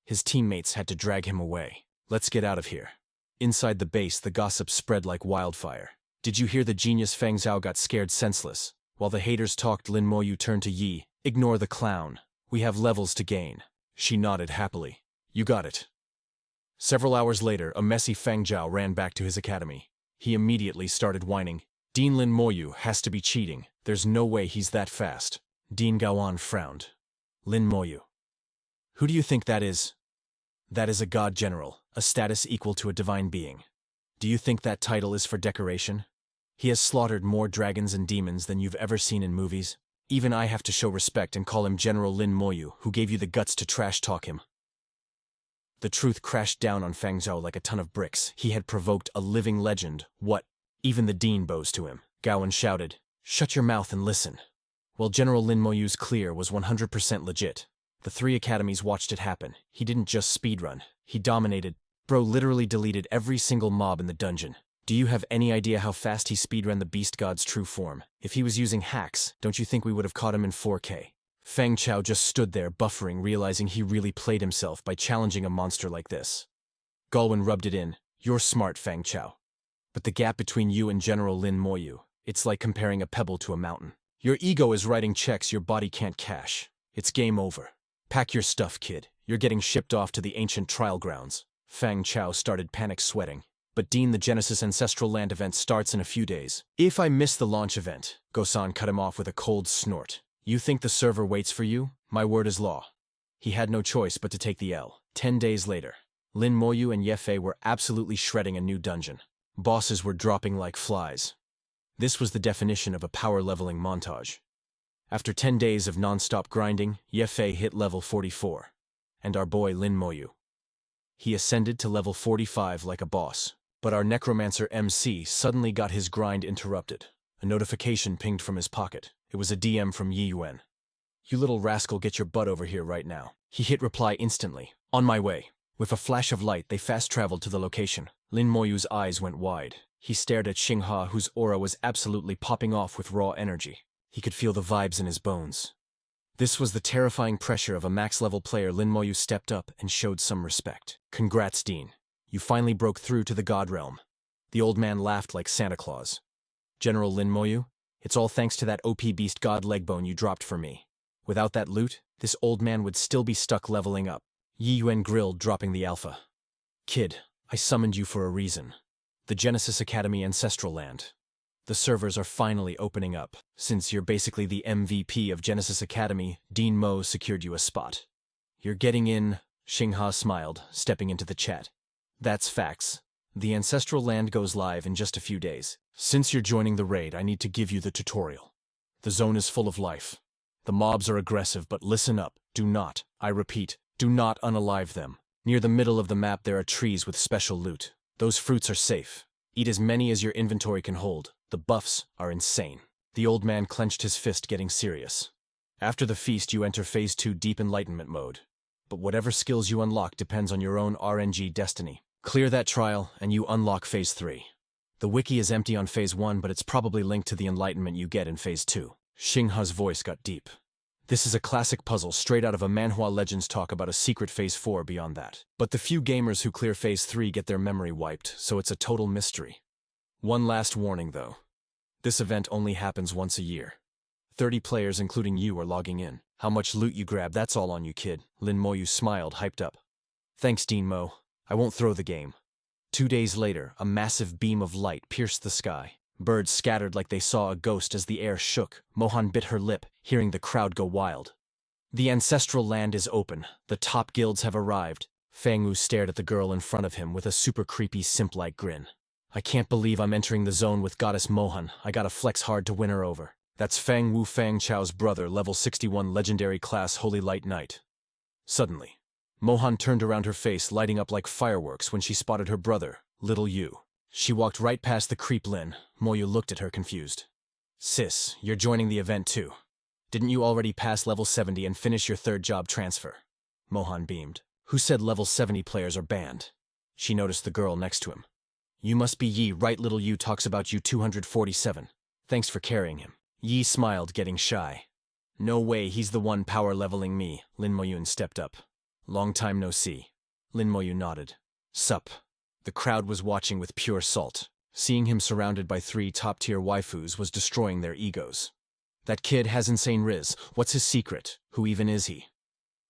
His teammates had to drag him away. Let's get out of here. Inside the base, the gossip spread like wildfire. Did you hear the genius Feng Zhao got scared senseless? While the haters talked, Lin Moyu turned to Yi. Ignore the clown. We have levels to gain. She nodded happily. You got it. Several hours later, a messy Feng Zhao ran back to his academy. He immediately started whining. Dean Lin Moyu has to be cheating. There's no way he's that fast. Dean Gaoan frowned. Lin Moyu. Who do you think that is? That is a god general, a status equal to a divine being. Do you think that title is for decoration? He has slaughtered more dragons and demons than you've ever seen in movies. Even I have to show respect and call him General Lin Moyu, who gave you the guts to trash-talk him. The truth crashed down on Feng Zhao like a ton of bricks. He had provoked a living legend. What? Even the dean bows to him. Gaoan shouted, Shut your mouth and listen. While General Lin Moyu's clear was 100% legit, the 3 academies watched it happen. He didn't just speedrun. He dominated. Bro literally deleted every single mob in the dungeon. Do you have any idea how fast he speedrun the beast god's true form? If he was using hacks, don't you think we would have caught him in 4K? Feng Zhao just stood there buffering, realizing he really played himself by challenging a monster like this. Galwin rubbed it in. You're smart, Feng Zhao. But the gap between you and General Lin Moyu, it's like comparing a pebble to a mountain. Your ego is writing checks your body can't cash. It's game over. Pack your stuff, kid. You're getting shipped off to the ancient trial grounds. Fang Chao started panic sweating. But Dean, the Genesis Ancestral Land event starts in a few days. If I miss the launch event, Gosan cut him off with a cold snort. You think the server waits for you? My word is law. He had no choice but to take the L. 10 days later, Lin Moyu and Yefei were absolutely shredding a new dungeon. Bosses were dropping like flies. This was the definition of a power leveling montage. After 10 days of non-stop grinding, Yefei hit level 44. And our boy Lin Moyu. He ascended to level 45 like a boss. But our necromancer MC suddenly got his grind interrupted. A notification pinged from his pocket. It was a DM from Yi Yuan. You little rascal, get your butt over here right now. He hit reply instantly. On my way. With a flash of light, they fast-traveled to the location. Lin Moyu's eyes went wide. He stared at Xingha, whose aura was absolutely popping off with raw energy. He could feel the vibes in his bones. This was the terrifying pressure of a max-level player. Lin Moyu stepped up and showed some respect. Congrats, Dean. You finally broke through to the God Realm. The old man laughed like Santa Claus. General Lin Moyu, it's all thanks to that OP beast God Legbone you dropped for me. Without that loot, this old man would still be stuck leveling up. Yi Yuan grilled, dropping the alpha. Kid, I summoned you for a reason. The Genesis Academy Ancestral Land. The servers are finally opening up. Since you're basically the MVP of Genesis Academy, Dean Mo secured you a spot. You're getting in, Xingha smiled, stepping into the chat. That's facts. The Ancestral Land goes live in just a few days. Since you're joining the raid, I need to give you the tutorial. The zone is full of life. The mobs are aggressive, but listen up. Do not, I repeat, do not unalive them. Near the middle of the map there are trees with special loot. Those fruits are safe. Eat as many as your inventory can hold. The buffs are insane. The old man clenched his fist, getting serious. After the feast you enter Phase 2 Deep Enlightenment mode. But whatever skills you unlock depends on your own RNG destiny. Clear that trial, and you unlock Phase 3. The wiki is empty on Phase 1, but it's probably linked to the enlightenment you get in Phase 2. Xingha's voice got deep. This is a classic puzzle straight out of a Manhwa Legends talk about a secret Phase 4 beyond that. But the few gamers who clear Phase 3 get their memory wiped, so it's a total mystery. One last warning, though. This event only happens once a year. 30 players, including you, are logging in. How much loot you grab, that's all on you, kid. Lin Moyu smiled, hyped up. Thanks, Dean Mo. I won't throw the game. 2 days later, a massive beam of light pierced the sky. Birds scattered like they saw a ghost as the air shook. Mohan bit her lip, hearing the crowd go wild. The Ancestral Land is open. The top guilds have arrived. Fang Wu stared at the girl in front of him with a super creepy simp-like grin. I can't believe I'm entering the zone with Goddess Mohan. I gotta flex hard to win her over. That's Fang Wu, Fang Chao's brother, level 61 legendary class Holy Light Knight. Suddenly, Mohan turned around, her face lighting up like fireworks when she spotted her brother, Little Yu. She walked right past the creep Lin. Moyu looked at her confused. Sis, you're joining the event too. Didn't you already pass level 70 and finish your third job transfer? Mohan beamed. Who said level 70 players are banned? She noticed the girl next to him. You must be Yi, right? Little Yu talks about you 247. Thanks for carrying him. Yi smiled, getting shy. No way, he's the one power leveling me. Lin Moyun stepped up. Long time no see. Lin Moyu nodded. Sup. The crowd was watching with pure salt. Seeing him surrounded by 3 top-tier waifus was destroying their egos. That kid has insane riz. What's his secret? Who even is he?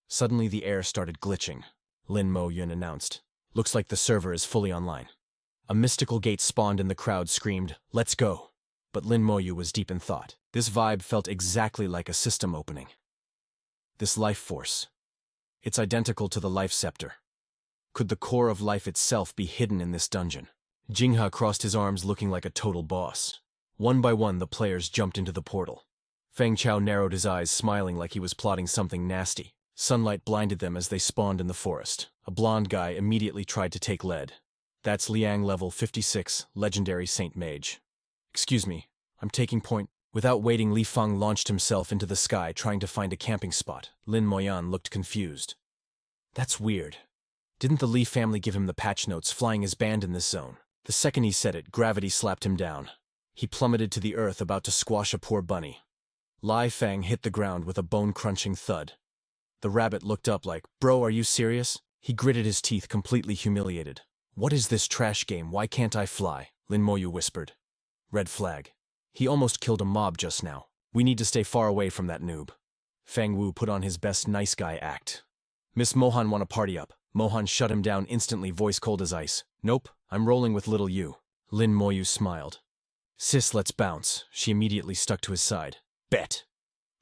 Suddenly the air started glitching. Lin Mo-yun announced. Looks like the server is fully online. A mystical gate spawned and the crowd screamed, "Let's go!" But Lin Moyu was deep in thought. This vibe felt exactly like a system opening. This life force. It's identical to the life scepter. Could the core of life itself be hidden in this dungeon? Xingha crossed his arms looking like a total boss. One by one the players jumped into the portal. Feng Chao narrowed his eyes, smiling like he was plotting something nasty. Sunlight blinded them as they spawned in the forest. A blonde guy immediately tried to take lead. That's Liang, level 56, legendary Saint Mage. Excuse me, I'm taking point. Without waiting, Li Feng launched himself into the sky, trying to find a camping spot. Lin Moyan looked confused. That's weird. Didn't the Li family give him the patch notes flying his band in this zone? The second he said it, gravity slapped him down. He plummeted to the earth, about to squash a poor bunny. Lai Fang hit the ground with a bone-crunching thud. The rabbit looked up like, "Bro, are you serious?" He gritted his teeth, completely humiliated. "What is this trash game? Why can't I fly?" Lin Moyu whispered. Red flag. He almost killed a mob just now. We need to stay far away from that noob. Fang Wu put on his best nice guy act. Miss Mohan wanna party up. Mohan shut him down instantly, voice cold as ice. Nope, I'm rolling with little you. Lin Moyu smiled. Sis, let's bounce. She immediately stuck to his side. Bet.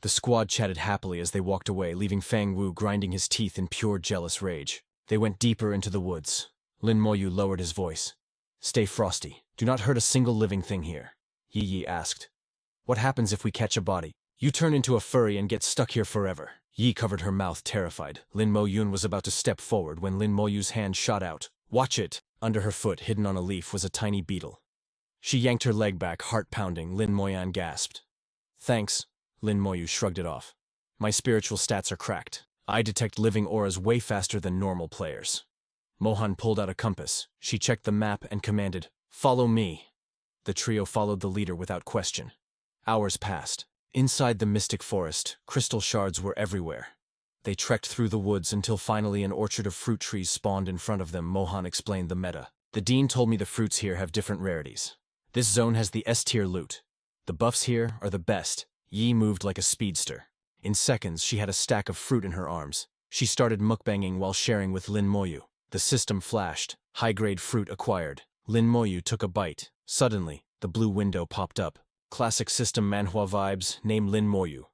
The squad chatted happily as they walked away, leaving Fang Wu grinding his teeth in pure jealous rage. They went deeper into the woods. Lin Moyu lowered his voice. Stay frosty. Do not hurt a single living thing here. Yi Yi asked. What happens if we catch a body? You turn into a furry and get stuck here forever. Yi covered her mouth, terrified. Lin Moyun was about to step forward when Lin Moyu's hand shot out. Watch it! Under her foot, hidden on a leaf, was a tiny beetle. She yanked her leg back, heart pounding. Lin Moyan gasped. Thanks. Lin Moyu shrugged it off. My spiritual stats are cracked. I detect living auras way faster than normal players. Mohan pulled out a compass. She checked the map and commanded, Follow me. The trio followed the leader without question. Hours passed. Inside the mystic forest, crystal shards were everywhere. They trekked through the woods until finally an orchard of fruit trees spawned in front of them. Mohan explained the meta. The dean told me the fruits here have different rarities. This zone has the S-tier loot. The buffs here are the best. Yi moved like a speedster. In seconds, she had a stack of fruit in her arms. She started mukbanging while sharing with Lin Moyu. The system flashed. High-grade fruit acquired. Lin Moyu took a bite. Suddenly, the blue window popped up. Classic system Manhwa vibes, name Lin Moyu.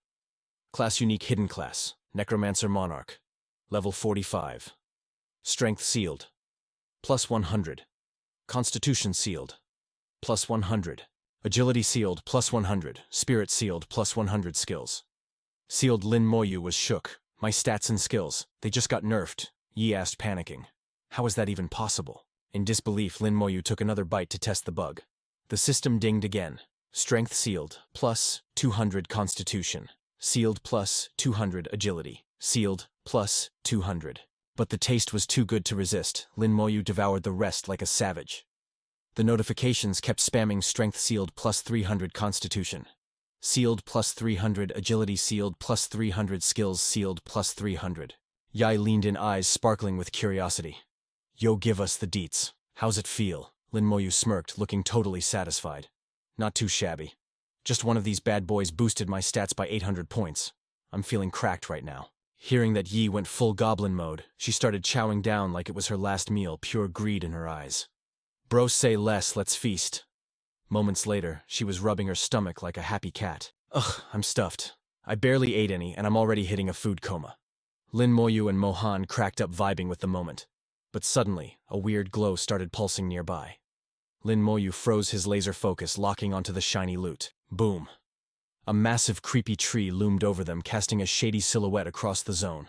Class unique hidden class, Necromancer Monarch. Level 45. Strength sealed. Plus 100. Constitution sealed. Plus 100. Agility sealed, plus 100. Spirit sealed, plus 100 skills. Sealed. Lin Moyu was shook. My stats and skills, they just got nerfed. Yi asked, panicking. How is that even possible? In disbelief, Lin Moyu took another bite to test the bug. The system dinged again. Strength sealed, plus 200 Constitution. Sealed, plus 200 Agility. Sealed, plus 200. But the taste was too good to resist. Lin Moyu devoured the rest like a savage. The notifications kept spamming. Strength sealed, plus 300 Constitution. Sealed, plus 300 Agility. Sealed, plus 300 Skills. Sealed, plus 300. Yai leaned in, eyes sparkling with curiosity. Yo, give us the deets. How's it feel? Lin Moyu smirked, looking totally satisfied. Not too shabby. Just one of these bad boys boosted my stats by 800 points. I'm feeling cracked right now. Hearing that Yi went full goblin mode, she started chowing down like it was her last meal, pure greed in her eyes. Bro, say less, let's feast. Moments later, she was rubbing her stomach like a happy cat. Ugh, I'm stuffed. I barely ate any, and I'm already hitting a food coma. Lin Moyu and Mohan cracked up, vibing with the moment. But suddenly, a weird glow started pulsing nearby. Lin Moyu froze his laser focus, locking onto the shiny loot. Boom. A massive creepy tree loomed over them, casting a shady silhouette across the zone.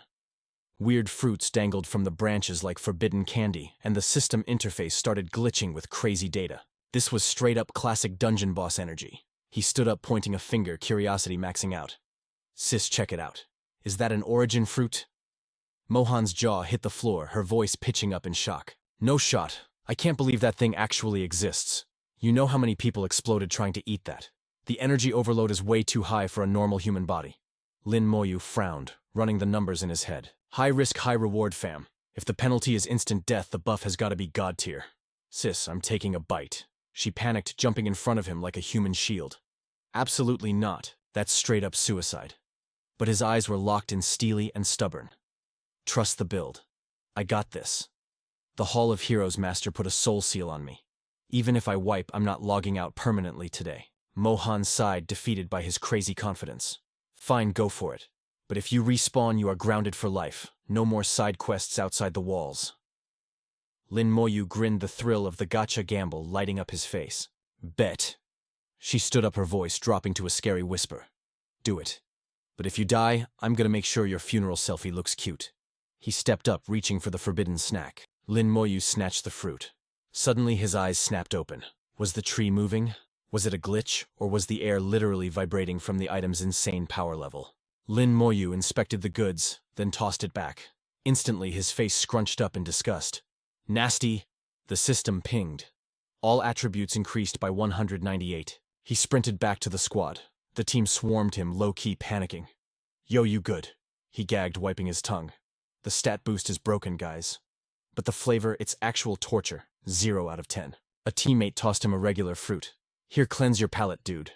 Weird fruits dangled from the branches like forbidden candy, and the system interface started glitching with crazy data. This was straight-up classic dungeon boss energy. He stood up, pointing a finger, curiosity maxing out. Sis, check it out. Is that an origin fruit? Mohan's jaw hit the floor, her voice pitching up in shock. No shot. I can't believe that thing actually exists. You know how many people exploded trying to eat that? The energy overload is way too high for a normal human body. Lin Moyu frowned, running the numbers in his head. High risk, high reward, fam. If the penalty is instant death, the buff has got to be god tier. Sis, I'm taking a bite. She panicked, jumping in front of him like a human shield. Absolutely not. That's straight up suicide. But his eyes were locked in, steely and stubborn. Trust the build. I got this. The Hall of Heroes master put a soul seal on me. Even if I wipe, I'm not logging out permanently today. Mohan sighed, defeated by his crazy confidence. Fine, go for it. But if you respawn, you are grounded for life. No more side quests outside the walls. Lin Moyu grinned, the thrill of the gacha gamble lighting up his face. Bet. She stood up, her voice dropping to a scary whisper. Do it. But if you die, I'm gonna make sure your funeral selfie looks cute. He stepped up, reaching for the forbidden snack. Lin Moyu snatched the fruit. Suddenly his eyes snapped open. Was the tree moving? Was it a glitch, or was the air literally vibrating from the item's insane power level? Lin Moyu inspected the goods, then tossed it back. Instantly his face scrunched up in disgust. Nasty. The system pinged. All attributes increased by 198. He sprinted back to the squad. The team swarmed him, low-key panicking. Yo, you good? He gagged, wiping his tongue. The stat boost is broken, guys. But the flavor, it's actual torture. 0 out of 10. A teammate tossed him a regular fruit. Here, cleanse your palate, dude.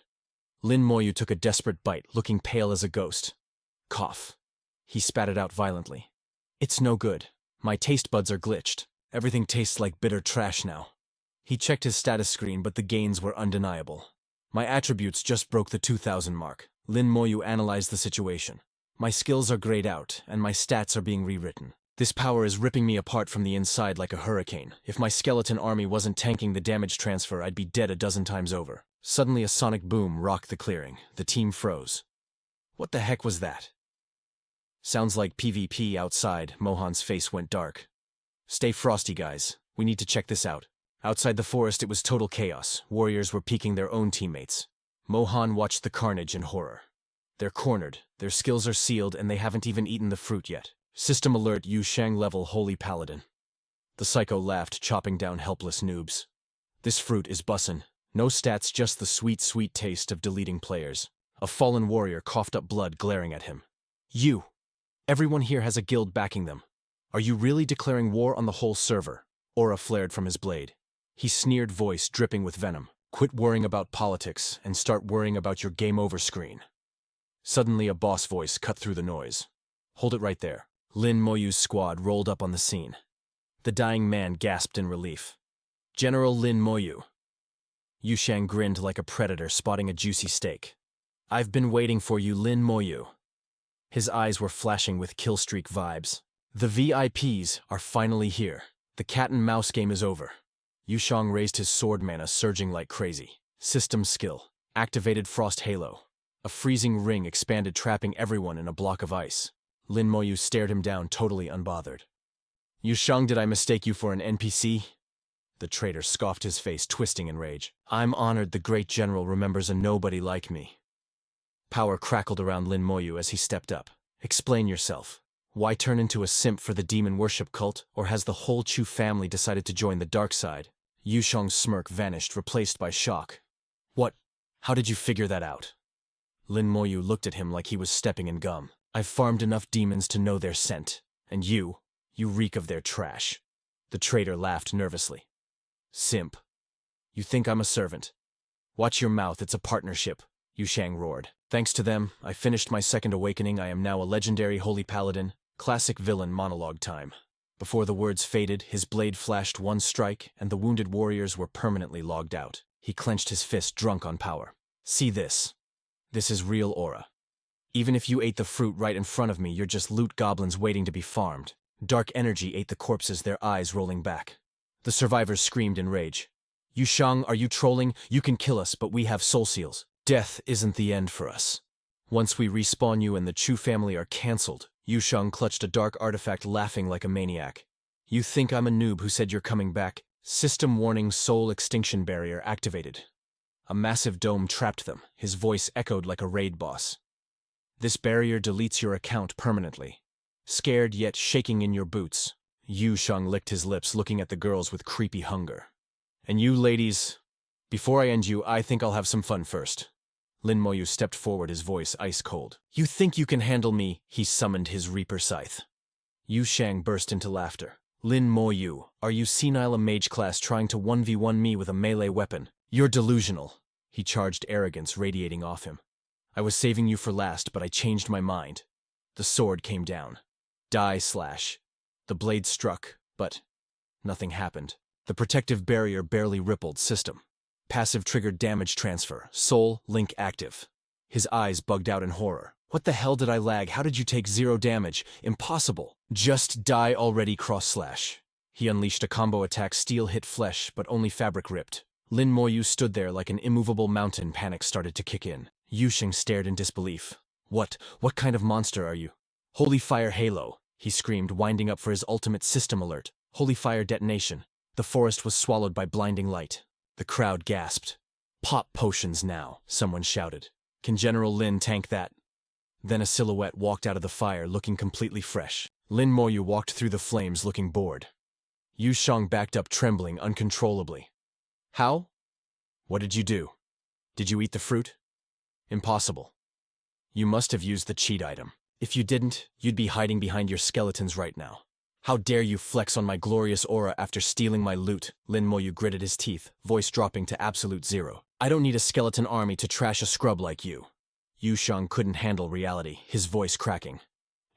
Lin Moyu took a desperate bite, looking pale as a ghost. Cough. He spat it out violently. It's no good. My taste buds are glitched. Everything tastes like bitter trash now. He checked his status screen, but the gains were undeniable. My attributes just broke the 2,000 mark. Lin Moyu analyzed the situation. My skills are grayed out, and my stats are being rewritten. This power is ripping me apart from the inside like a hurricane. If my skeleton army wasn't tanking the damage transfer, I'd be dead a dozen times over. Suddenly a sonic boom rocked the clearing. The team froze. What the heck was that? Sounds like PvP outside. Mohan's face went dark. Stay frosty, guys. We need to check this out. Outside the forest, it was total chaos. Warriors were peeking their own teammates. Mohan watched the carnage in horror. They're cornered, their skills are sealed, and they haven't even eaten the fruit yet. System alert, Yu Shang level Holy Paladin. The psycho laughed, chopping down helpless noobs. This fruit is bussin'. No stats, just the sweet, sweet taste of deleting players. A fallen warrior coughed up blood, glaring at him. You! Everyone here has a guild backing them. Are you really declaring war on the whole server? Aura flared from his blade. His sneered voice dripping with venom. Quit worrying about politics and start worrying about your game over screen. Suddenly a boss voice cut through the noise. Hold it right there. Lin Moyu's squad rolled up on the scene. The dying man gasped in relief. General Lin Moyu. Yu Shang grinned like a predator spotting a juicy steak. I've been waiting for you, Lin Moyu. His eyes were flashing with killstreak vibes. The VIPs are finally here. The cat and mouse game is over. Yu Shang raised his sword mana, surging like crazy. System skill. Activated Frost Halo. A freezing ring expanded, trapping everyone in a block of ice. Lin Moyu stared him down, totally unbothered. Yu Shang, did I mistake you for an NPC? The traitor scoffed, his face twisting in rage. I'm honored the great general remembers a nobody like me. Power crackled around Lin Moyu as he stepped up. Explain yourself. Why turn into a simp for the demon worship cult, or has the whole Chu family decided to join the dark side? Yu Shang's smirk vanished, replaced by shock. What? How did you figure that out? Lin Moyu looked at him like he was stepping in gum. I've farmed enough demons to know their scent. And you reek of their trash. The traitor laughed nervously. Simp. You think I'm a servant? Watch your mouth, it's a partnership, Yu Shang roared. Thanks to them, I finished my second awakening. I am now a legendary holy paladin. Classic villain monologue time. Before the words faded, his blade flashed one strike, and the wounded warriors were permanently logged out. He clenched his fist, drunk on power. See this. This is real aura. Even if you ate the fruit right in front of me, you're just loot goblins waiting to be farmed. Dark energy ate the corpses, their eyes rolling back. The survivors screamed in rage. Yu Shang, are you trolling? You can kill us, but we have soul seals. Death isn't the end for us. Once we respawn, you and the Chu family are cancelled. Yu Shang clutched a dark artifact, laughing like a maniac. You think I'm a noob who said you're coming back? System warning, soul extinction barrier activated. A massive dome trapped them. His voice echoed like a raid boss. This barrier deletes your account permanently. Scared yet shaking in your boots, Yu Shang licked his lips, looking at the girls with creepy hunger. And you ladies, before I end you, I think I'll have some fun first. Lin Moyu stepped forward, his voice ice cold. You think you can handle me? He summoned his Reaper Scythe. Yu Shang burst into laughter. Lin Moyu, are you senile, a mage class trying to 1v1 me with a melee weapon? You're delusional. He charged, arrogance radiating off him. I was saving you for last, but I changed my mind. The sword came down. Die slash. The blade struck, but nothing happened. The protective barrier barely rippled. System. Passive triggered damage transfer. Soul link active. His eyes bugged out in horror. What the hell did I lag? How did you take 0 damage? Impossible. Just die already, cross slash. He unleashed a combo attack. Steel hit flesh, but only fabric ripped. Lin Moyu stood there like an immovable mountain. Panic started to kick in. Yu Shang stared in disbelief. What kind of monster are you? Holy fire halo, he screamed, winding up for his ultimate system alert. Holy fire detonation. The forest was swallowed by blinding light. The crowd gasped. Pop potions now, someone shouted. Can General Lin tank that? Then a silhouette walked out of the fire, looking completely fresh. Lin Moyu walked through the flames, looking bored. Yu Shang backed up, trembling uncontrollably. How? What did you do? Did you eat the fruit? Impossible. You must have used the cheat item. If you didn't, you'd be hiding behind your skeletons right now. How dare you flex on my glorious aura after stealing my loot? Lin Moyu gritted his teeth, voice dropping to absolute 0. I don't need a skeleton army to trash a scrub like you. Yu Shang couldn't handle reality, his voice cracking.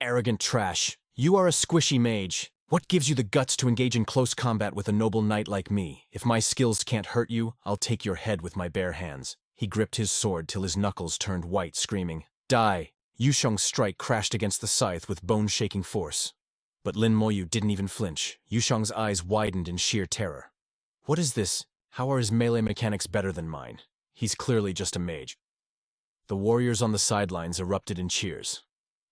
Arrogant trash. You are a squishy mage. What gives you the guts to engage in close combat with a noble knight like me? If my skills can't hurt you, I'll take your head with my bare hands. He gripped his sword till his knuckles turned white, screaming, Die! Yusheng's strike crashed against the scythe with bone-shaking force. But Lin Moyu didn't even flinch. Yusheng's eyes widened in sheer terror. What is this? How are his melee mechanics better than mine? He's clearly just a mage. The warriors on the sidelines erupted in cheers.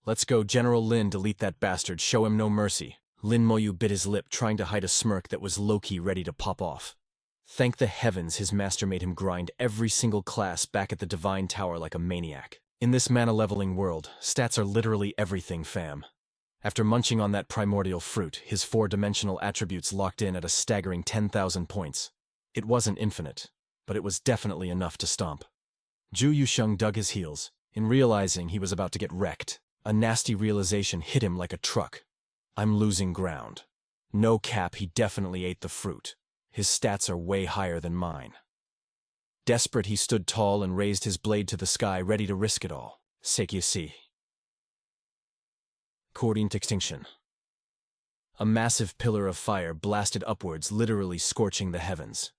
Let's go, General Lin, delete that bastard, show him no mercy. Lin Moyu bit his lip, trying to hide a smirk that was low-key ready to pop off. Thank the heavens his master made him grind every single class back at the Divine Tower like a maniac. In this mana-leveling world, stats are literally everything, fam. After munching on that primordial fruit, his 4-dimensional attributes locked in at a staggering 10,000 points. It wasn't infinite, but it was definitely enough to stomp. Zhu Yusheng dug his heels, in realizing he was about to get wrecked. A nasty realization hit him like a truck. I'm losing ground. No cap, he definitely ate the fruit. His stats are way higher than mine. Desperate, he stood tall and raised his blade to the sky, ready to risk it all. Seikyu-si. According to extinction. A massive pillar of fire blasted upwards, literally scorching the heavens.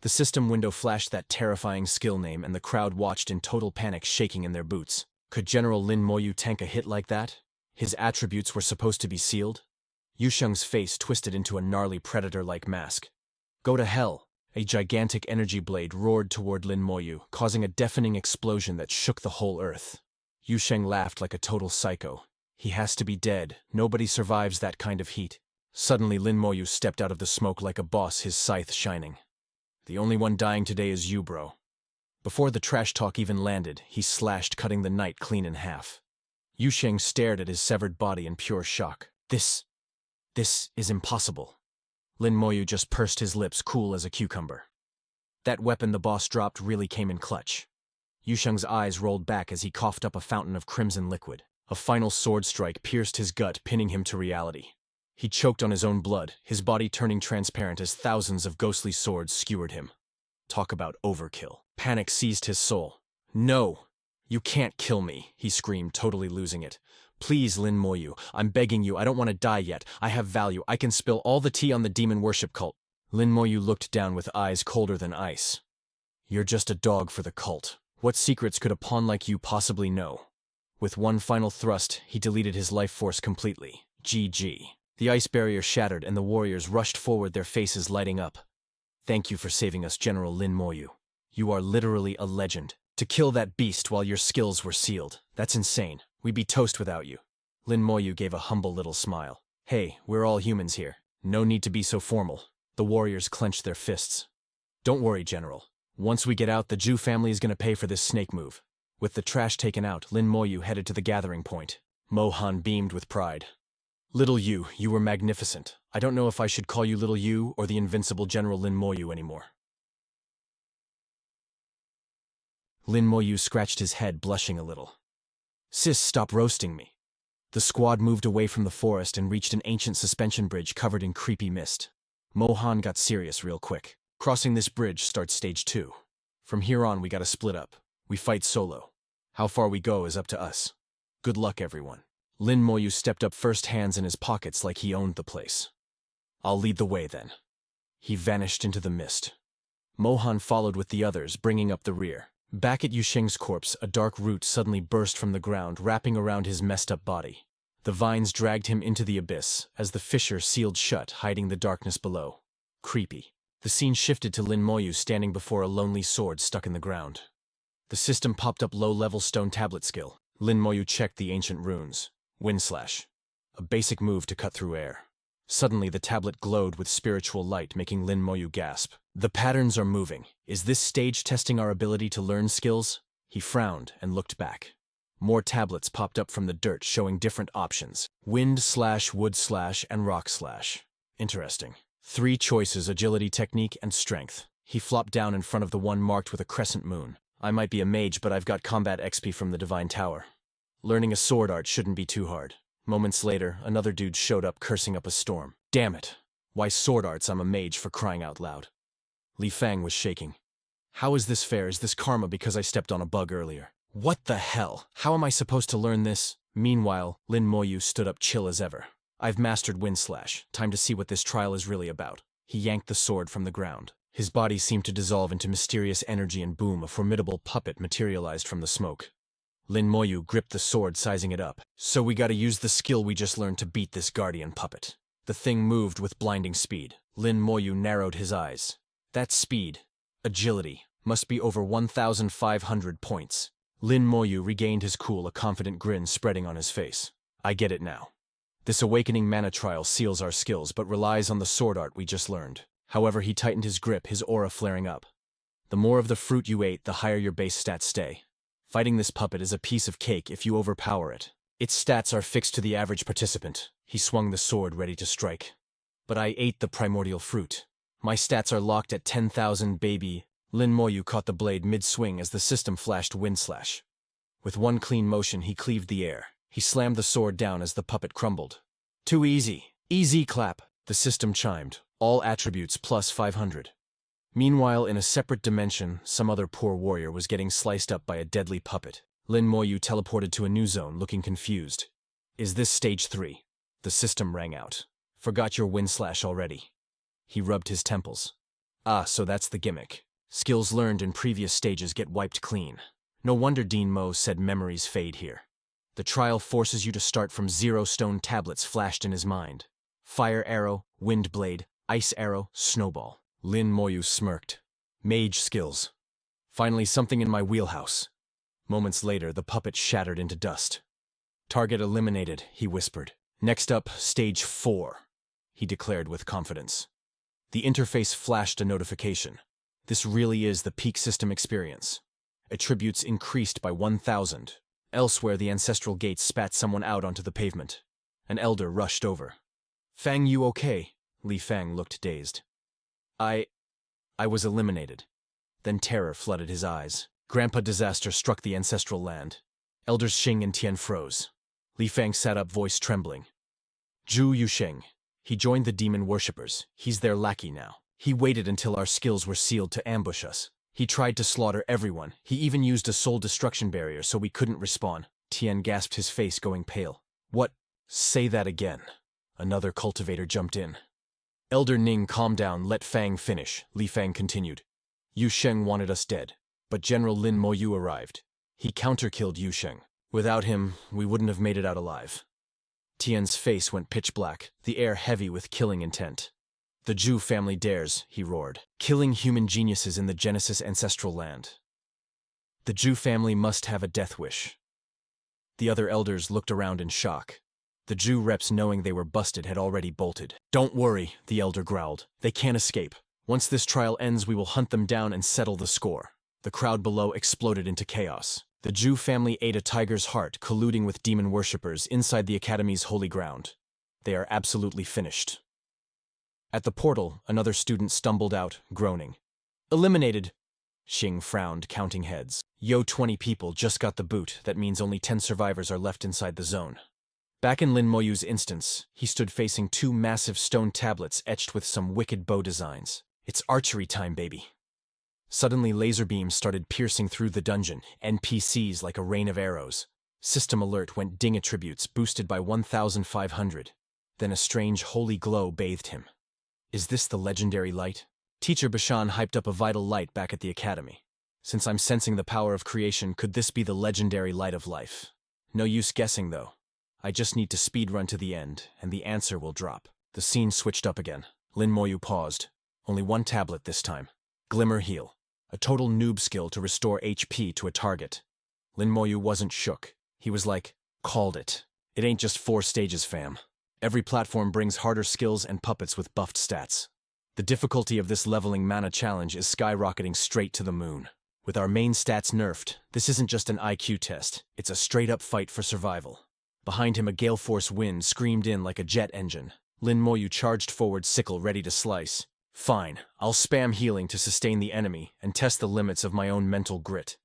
The system window flashed that terrifying skill name, and the crowd watched in total panic, shaking in their boots. Could General Lin Moyu tank a hit like that? His attributes were supposed to be sealed? Yusheng's face twisted into a gnarly predator-like mask. Go to hell! A gigantic energy blade roared toward Lin Moyu, causing a deafening explosion that shook the whole earth. Yusheng laughed like a total psycho. He has to be dead. Nobody survives that kind of heat. Suddenly, Lin Moyu stepped out of the smoke like a boss, his scythe shining. The only one dying today is you, bro. Before the trash talk even landed, he slashed, cutting the knight clean in half. Yusheng stared at his severed body in pure shock. This is impossible. Lin Moyu just pursed his lips, cool as a cucumber. That weapon the boss dropped really came in clutch. Yusheng's eyes rolled back as he coughed up a fountain of crimson liquid. A final sword strike pierced his gut, pinning him to reality. He choked on his own blood, his body turning transparent as thousands of ghostly swords skewered him. Talk about overkill. Panic seized his soul. No! You can't kill me, he screamed, totally losing it. Please, Lin Moyu, I'm begging you, I don't want to die yet. I have value. I can spill all the tea on the demon worship cult. Lin Moyu looked down with eyes colder than ice. You're just a dog for the cult. What secrets could a pawn like you possibly know? With one final thrust, he deleted his life force completely. GG. The ice barrier shattered and the warriors rushed forward, their faces lighting up. Thank you for saving us, General Lin Moyu. You are literally a legend. To kill that beast while your skills were sealed. That's insane. We'd be toast without you. Lin Moyu gave a humble little smile. Hey, we're all humans here. No need to be so formal. The warriors clenched their fists. Don't worry, General. Once we get out, the Zhu family is going to pay for this snake move. With the trash taken out, Lin Moyu headed to the gathering point. Mohan beamed with pride. Little you were magnificent. I don't know if I should call you Little You or the invincible General Lin Moyu anymore. Lin Moyu scratched his head, blushing a little. Sis, stop roasting me. The squad moved away from the forest and reached an ancient suspension bridge covered in creepy mist. Mohan got serious real quick. Crossing this bridge starts stage 2. From here on, we gotta split up. We fight solo. How far we go is up to us. Good luck, everyone. Lin Moyu stepped up first, hands in his pockets like he owned the place. I'll lead the way then. He vanished into the mist. Mohan followed with the others, bringing up the rear. Back at Yusheng's corpse, a dark root suddenly burst from the ground, wrapping around his messed-up body. The vines dragged him into the abyss, as the fissure sealed shut, hiding the darkness below. Creepy. The scene shifted to Lin Moyu standing before a lonely sword stuck in the ground. The system popped up low-level stone tablet skill. Lin Moyu checked the ancient runes. Wind slash. A basic move to cut through air. Suddenly, the tablet glowed with spiritual light, making Lin Moyu gasp. The patterns are moving. Is this stage testing our ability to learn skills? He frowned and looked back. More tablets popped up from the dirt, showing different options. Wind slash, wood slash, and rock slash. Interesting. 3 choices: agility, technique, and strength. He flopped down in front of the one marked with a crescent moon. I might be a mage, but I've got combat XP from the Divine Tower. Learning a sword art shouldn't be too hard. Moments later, another dude showed up, cursing up a storm. Damn it! Why sword arts? I'm a mage, for crying out loud. Li Fang was shaking. How is this fair? Is this karma because I stepped on a bug earlier? What the hell? How am I supposed to learn this? Meanwhile, Lin Moyu stood up chill as ever. I've mastered Wind Slash. Time to see what this trial is really about. He yanked the sword from the ground. His body seemed to dissolve into mysterious energy, and boom, a formidable puppet materialized from the smoke. Lin Moyu gripped the sword, sizing it up. So we gotta use the skill we just learned to beat this guardian puppet. The thing moved with blinding speed. Lin Moyu narrowed his eyes. That speed, agility, must be over 1,500 points. Lin Moyu regained his cool, a confident grin spreading on his face. I get it now. This awakening mana trial seals our skills, but relies on the sword art we just learned. However, he tightened his grip, his aura flaring up. The more of the fruit you ate, the higher your base stats stay. Fighting this puppet is a piece of cake if you overpower it. Its stats are fixed to the average participant. He swung the sword, ready to strike. But I ate the primordial fruit. My stats are locked at 10,000, baby. Lin Moyu caught the blade mid-swing as the system flashed Wind Slash. With one clean motion, he cleaved the air. He slammed the sword down as the puppet crumbled. Too easy. Easy clap. The system chimed. All attributes plus 500. Meanwhile, in a separate dimension, some other poor warrior was getting sliced up by a deadly puppet. Lin Moyu teleported to a new zone, looking confused. Is this stage 3? The system rang out. Forgot your Wind Slash already. He rubbed his temples. Ah, so that's the gimmick. Skills learned in previous stages get wiped clean. No wonder Dean Mo said memories fade here. The trial forces you to start from 0. Stone tablets flashed in his mind. Fire arrow, wind blade, ice arrow, snowball. Lin Moyu smirked. Mage skills. Finally something in my wheelhouse. Moments later, the puppet shattered into dust. Target eliminated, he whispered. Next up, stage 4, he declared with confidence. The interface flashed a notification. This really is the peak system experience. Attributes increased by 1,000. Elsewhere, the ancestral gate spat someone out onto the pavement. An elder rushed over. Fang, you okay? Li Fang looked dazed. I was eliminated. Then terror flooded his eyes. Grandpa disaster struck the ancestral land. Elders Xing and Tian froze. Li Fang sat up, voice trembling. Zhu Yusheng. He joined the demon worshippers. He's their lackey now. He waited until our skills were sealed to ambush us. He tried to slaughter everyone. He even used a soul destruction barrier so we couldn't respawn. Tian gasped, his face going pale. What? Say that again. Another cultivator jumped in. Elder Ning, calm down, let Fang finish, Li Fang continued. Yu Sheng wanted us dead, but General Lin Moyu arrived. He counter-killed Yu Sheng. Without him, we wouldn't have made it out alive. Tian's face went pitch black, the air heavy with killing intent. The Zhu family dares, he roared, killing human geniuses in the Genesis ancestral land. The Zhu family must have a death wish. The other elders looked around in shock. The Zhu reps, knowing they were busted, had already bolted. Don't worry, the elder growled. They can't escape. Once this trial ends, we will hunt them down and settle the score. The crowd below exploded into chaos. The Zhu family ate a tiger's heart, colluding with demon worshippers inside the academy's holy ground. They are absolutely finished. At the portal, another student stumbled out, groaning. Eliminated. Xing frowned, counting heads. Yo, 20 people just got the boot. That means only 10 survivors are left inside the zone. Back in Lin Moyu's instance, he stood facing 2 massive stone tablets etched with some wicked bow designs. It's archery time, baby. Suddenly, laser beams started piercing through the dungeon, NPCs like a rain of arrows. System alert went ding, attributes boosted by 1,500. Then a strange holy glow bathed him. Is this the legendary light? Teacher Bashan hyped up a vital light back at the academy. Since I'm sensing the power of creation, could this be the legendary light of life? No use guessing, though. I just need to speedrun to the end, and the answer will drop. The scene switched up again. Lin Moyu paused. Only 1 tablet this time. Glimmer Heal. A total noob skill to restore HP to a target. Lin Moyu wasn't shook. He was like, called it. It ain't just 4 stages, fam. Every platform brings harder skills and puppets with buffed stats. The difficulty of this leveling mana challenge is skyrocketing straight to the moon. With our main stats nerfed, this isn't just an IQ test. It's a straight-up fight for survival. Behind him, a gale force wind screamed in like a jet engine. Lin Moyu charged forward, sickle ready to slice. Fine, I'll spam healing to sustain the enemy and test the limits of my own mental grit.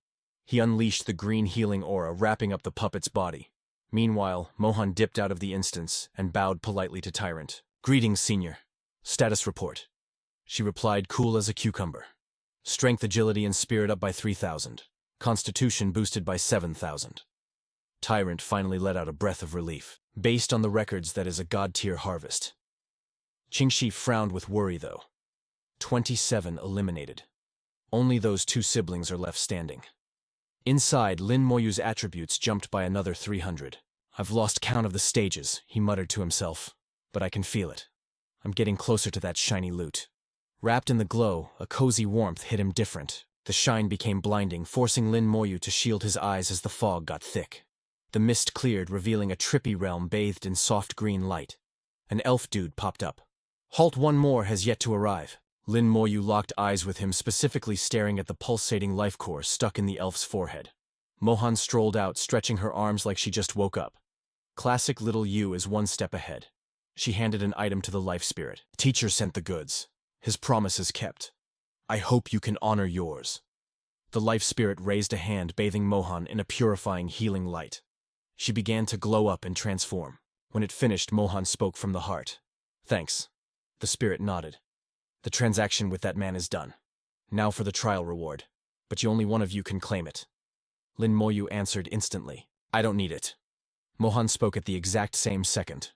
He unleashed the green healing aura, wrapping up the puppet's body. Meanwhile, Mohan dipped out of the instance and bowed politely to Tyrant. Greetings, Senior. Status report. She replied, cool as a cucumber. Strength, agility, and spirit up by 3,000. Constitution boosted by 7,000. Tyrant finally let out a breath of relief. Based on the records, that is a god-tier harvest. Qingxi frowned with worry, though. 27 eliminated. Only those 2 siblings are left standing. Inside, Lin Moyu's attributes jumped by another 300. I've lost count of the stages, he muttered to himself. But I can feel it. I'm getting closer to that shiny loot. Wrapped in the glow, a cozy warmth hit him different. The shine became blinding, forcing Lin Moyu to shield his eyes as the fog got thick. The mist cleared, revealing a trippy realm bathed in soft green light. An elf dude popped up. Halt, one more has yet to arrive. Lin Moyu locked eyes with him, specifically staring at the pulsating life core stuck in the elf's forehead. Mohan strolled out, stretching her arms like she just woke up. Classic little Yu is one step ahead. She handed an item to the life spirit. Teacher sent the goods. His promise is kept. I hope you can honor yours. The life spirit raised a hand, bathing Mohan in a purifying, healing light. She began to glow up and transform. When it finished, Mohan spoke from the heart. Thanks. The spirit nodded. The transaction with that man is done. Now for the trial reward. But only one of you can claim it. Lin Moyu answered instantly. I don't need it. Mohan spoke at the exact same second.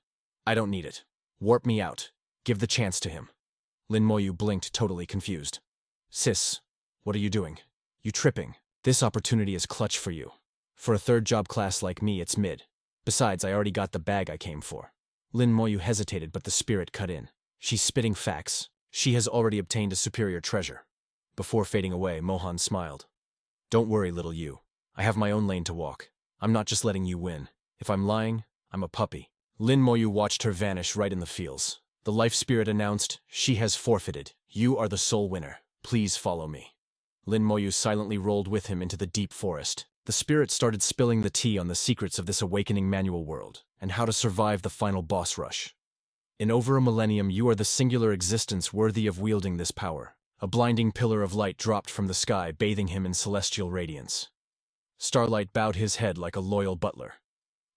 I don't need it. Warp me out. Give the chance to him. Lin Moyu blinked, totally confused. Sis, what are you doing? You tripping. This opportunity is clutch for you. For a third job class like me, it's mid. Besides, I already got the bag I came for. Lin Moyu hesitated, but the spirit cut in. She's spitting facts. She has already obtained a superior treasure. Before fading away, Mohan smiled. Don't worry, little you. I have my own lane to walk. I'm not just letting you win. If I'm lying, I'm a puppy. Lin Moyu watched her vanish right in the fields. The life spirit announced, she has forfeited. You are the sole winner. Please follow me. Lin Moyu silently rolled with him into the deep forest. The spirit started spilling the tea on the secrets of this awakening manual world, and how to survive the final boss rush. In over a millennium, you are the singular existence worthy of wielding this power. A blinding pillar of light dropped from the sky, bathing him in celestial radiance. Starlight bowed his head like a loyal butler.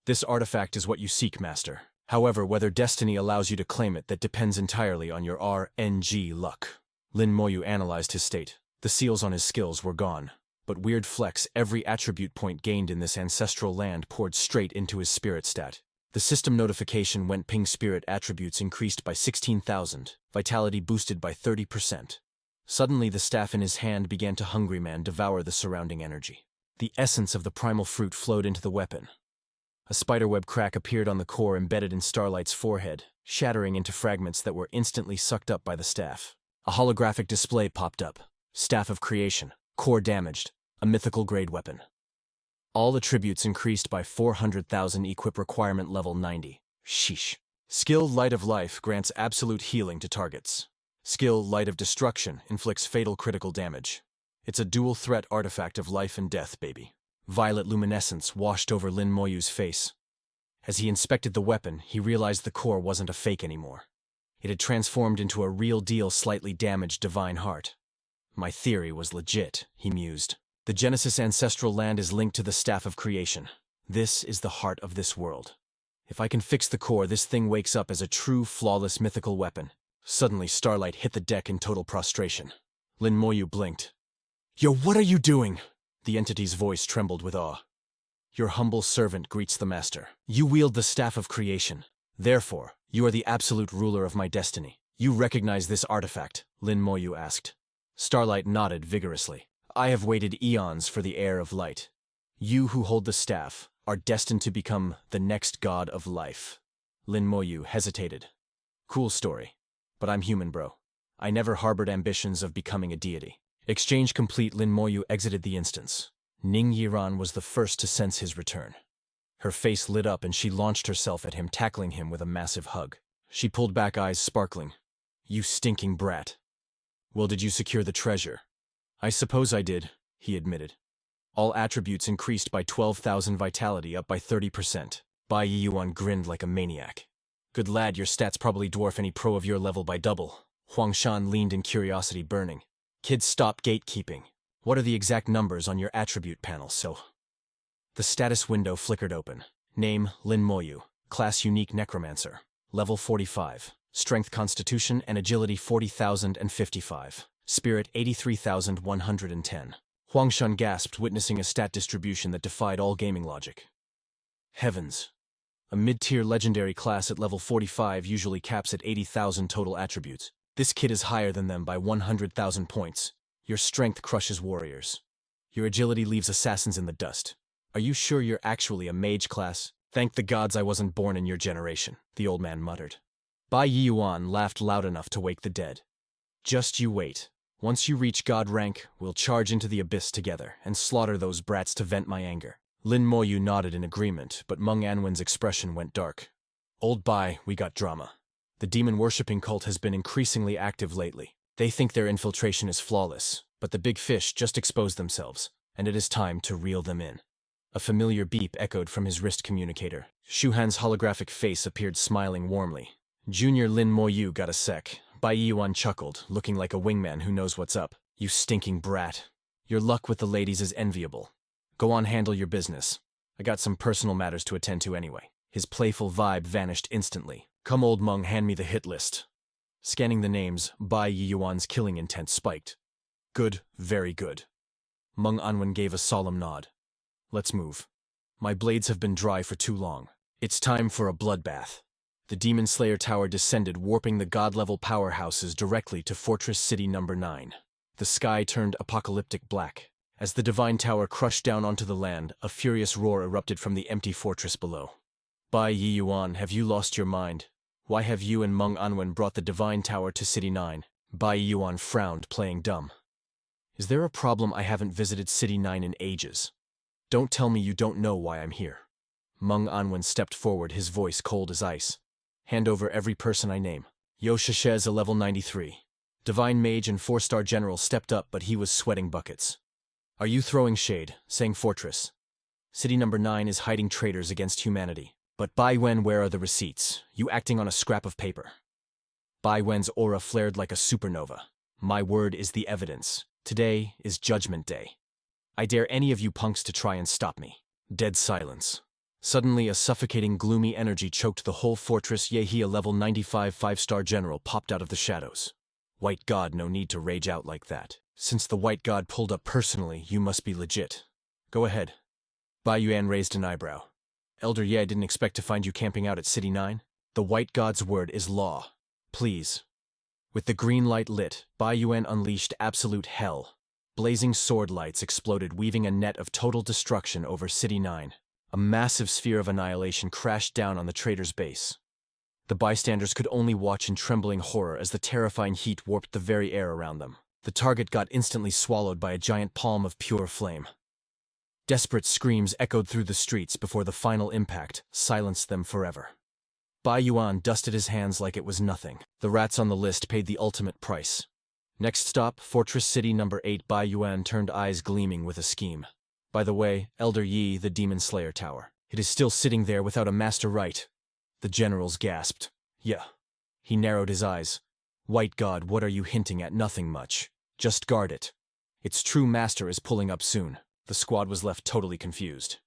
This artifact is what you seek, Master. However, whether destiny allows you to claim it, that depends entirely on your RNG luck. Lin Moyu analyzed his state. The seals on his skills were gone. But weird flex, every attribute point gained in this ancestral land poured straight into his spirit stat. The system notification went ping, spirit attributes increased by 16,000, vitality boosted by 30%. Suddenly the staff in his hand began to hungry man devour the surrounding energy. The essence of the primal fruit flowed into the weapon. A spiderweb crack appeared on the core embedded in Starlight's forehead, shattering into fragments that were instantly sucked up by the staff. A holographic display popped up. Staff of Creation. Core damaged. A mythical grade weapon. All attributes increased by 400,000, equip requirement level 90. Sheesh. Skill Light of Life grants absolute healing to targets. Skill Light of Destruction inflicts fatal critical damage. It's a dual threat artifact of life and death, baby. Violet luminescence washed over Lin Moyu's face. As he inspected the weapon, he realized the core wasn't a fake anymore. It had transformed into a real deal, slightly damaged divine heart. My theory was legit, he mused. The Genesis ancestral land is linked to the Staff of Creation. This is the heart of this world. If I can fix the core, this thing wakes up as a true, flawless mythical weapon. Suddenly, Starlight hit the deck in total prostration. Lin Moyu blinked. Yo, what are you doing? The entity's voice trembled with awe. Your humble servant greets the master. You wield the Staff of Creation. Therefore, you are the absolute ruler of my destiny. You recognize this artifact? Lin Moyu asked. Starlight nodded vigorously. I have waited eons for the heir of light. You who hold the staff are destined to become the next god of life. Lin Moyu hesitated. Cool story. But I'm human, bro. I never harbored ambitions of becoming a deity. Exchange complete. Lin Moyu exited the instance. Ning Yiran was the first to sense his return. Her face lit up and she launched herself at him, tackling him with a massive hug. She pulled back, eyes sparkling. You stinking brat. Well, did you secure the treasure? I suppose I did, he admitted. All attributes increased by 12,000, vitality up by 30%. Bai Yiyuan grinned like a maniac. Good lad, your stats probably dwarf any pro of your level by double. Huang Shan leaned in, curiosity burning. Kids, stop gatekeeping. What are the exact numbers on your attribute panel, so? The status window flickered open. Name, Lin Moyu. Class Unique Necromancer. Level 45. Strength, Constitution, and Agility 40,055. Spirit 83,110. Huang Shan gasped, witnessing a stat distribution that defied all gaming logic. Heavens. A mid-tier legendary class at level 45 usually caps at 80,000 total attributes. This kid is higher than them by 100,000 points. Your strength crushes warriors. Your agility leaves assassins in the dust. Are you sure you're actually a mage class? Thank the gods I wasn't born in your generation, the old man muttered. Bai Yuan laughed loud enough to wake the dead. Just you wait. Once you reach god rank, we'll charge into the abyss together and slaughter those brats to vent my anger. Lin Moyu nodded in agreement, but Meng Anwen's expression went dark. Old Bai, we got drama. The demon-worshipping cult has been increasingly active lately. They think their infiltration is flawless, but the big fish just exposed themselves, and it is time to reel them in. A familiar beep echoed from his wrist communicator. Shu Han's holographic face appeared smiling warmly. Junior Lin Moyu got a sec. Bai Yuan chuckled, looking like a wingman who knows what's up. You stinking brat. Your luck with the ladies is enviable. Go on, handle your business. I got some personal matters to attend to anyway. His playful vibe vanished instantly. Come old Meng, hand me the hit list. Scanning the names, Bai Yuan's killing intent spiked. Good, very good. Meng Anwen gave a solemn nod. Let's move. My blades have been dry for too long. It's time for a bloodbath. The Demon Slayer Tower descended, warping the god-level powerhouses directly to Fortress City No. 9. The sky turned apocalyptic black. As the Divine Tower crushed down onto the land, a furious roar erupted from the empty fortress below. Bai Yuan, have you lost your mind? Why have you and Meng Anwen brought the Divine Tower to City 9? Bai Yuan frowned, playing dumb. Is there a problem I haven't visited City 9 in ages? Don't tell me you don't know why I'm here. Meng Anwen stepped forward, his voice cold as ice. Hand over every person I name. Yo Shishez, a level 93. Divine Mage and 4-star General stepped up, but he was sweating buckets. Are you throwing shade, saying Fortress? City No. 9 is hiding traitors against humanity. But Bai Wen, where are the receipts? You acting on a scrap of paper. Bai Wen's aura flared like a supernova. My word is the evidence. Today is Judgment Day. I dare any of you punks to try and stop me. Dead silence. Suddenly, a suffocating, gloomy energy choked the whole fortress. Yehi, a level 95 5-star general, popped out of the shadows. White God, no need to rage out like that. Since the White God pulled up personally, you must be legit. Go ahead. Bai Yuan raised an eyebrow. Elder Ye, I didn't expect to find you camping out at City 9. The White God's word is law. Please. With the green light lit, Bai Yuan unleashed absolute hell. Blazing sword lights exploded, weaving a net of total destruction over City 9. A massive sphere of annihilation crashed down on the traitor's base. The bystanders could only watch in trembling horror as the terrifying heat warped the very air around them. The target got instantly swallowed by a giant palm of pure flame. Desperate screams echoed through the streets before the final impact silenced them forever. Bai Yuan dusted his hands like it was nothing. The rats on the list paid the ultimate price. Next stop, Fortress City No. 8. Bai Yuan turned, eyes gleaming with a scheme. By the way, Elder Yi, the Demon Slayer Tower. It is still sitting there without a master right. The generals gasped. Yeah. He narrowed his eyes. White God, what are you hinting at? Nothing much. Just guard it. Its true master is pulling up soon. The squad was left totally confused.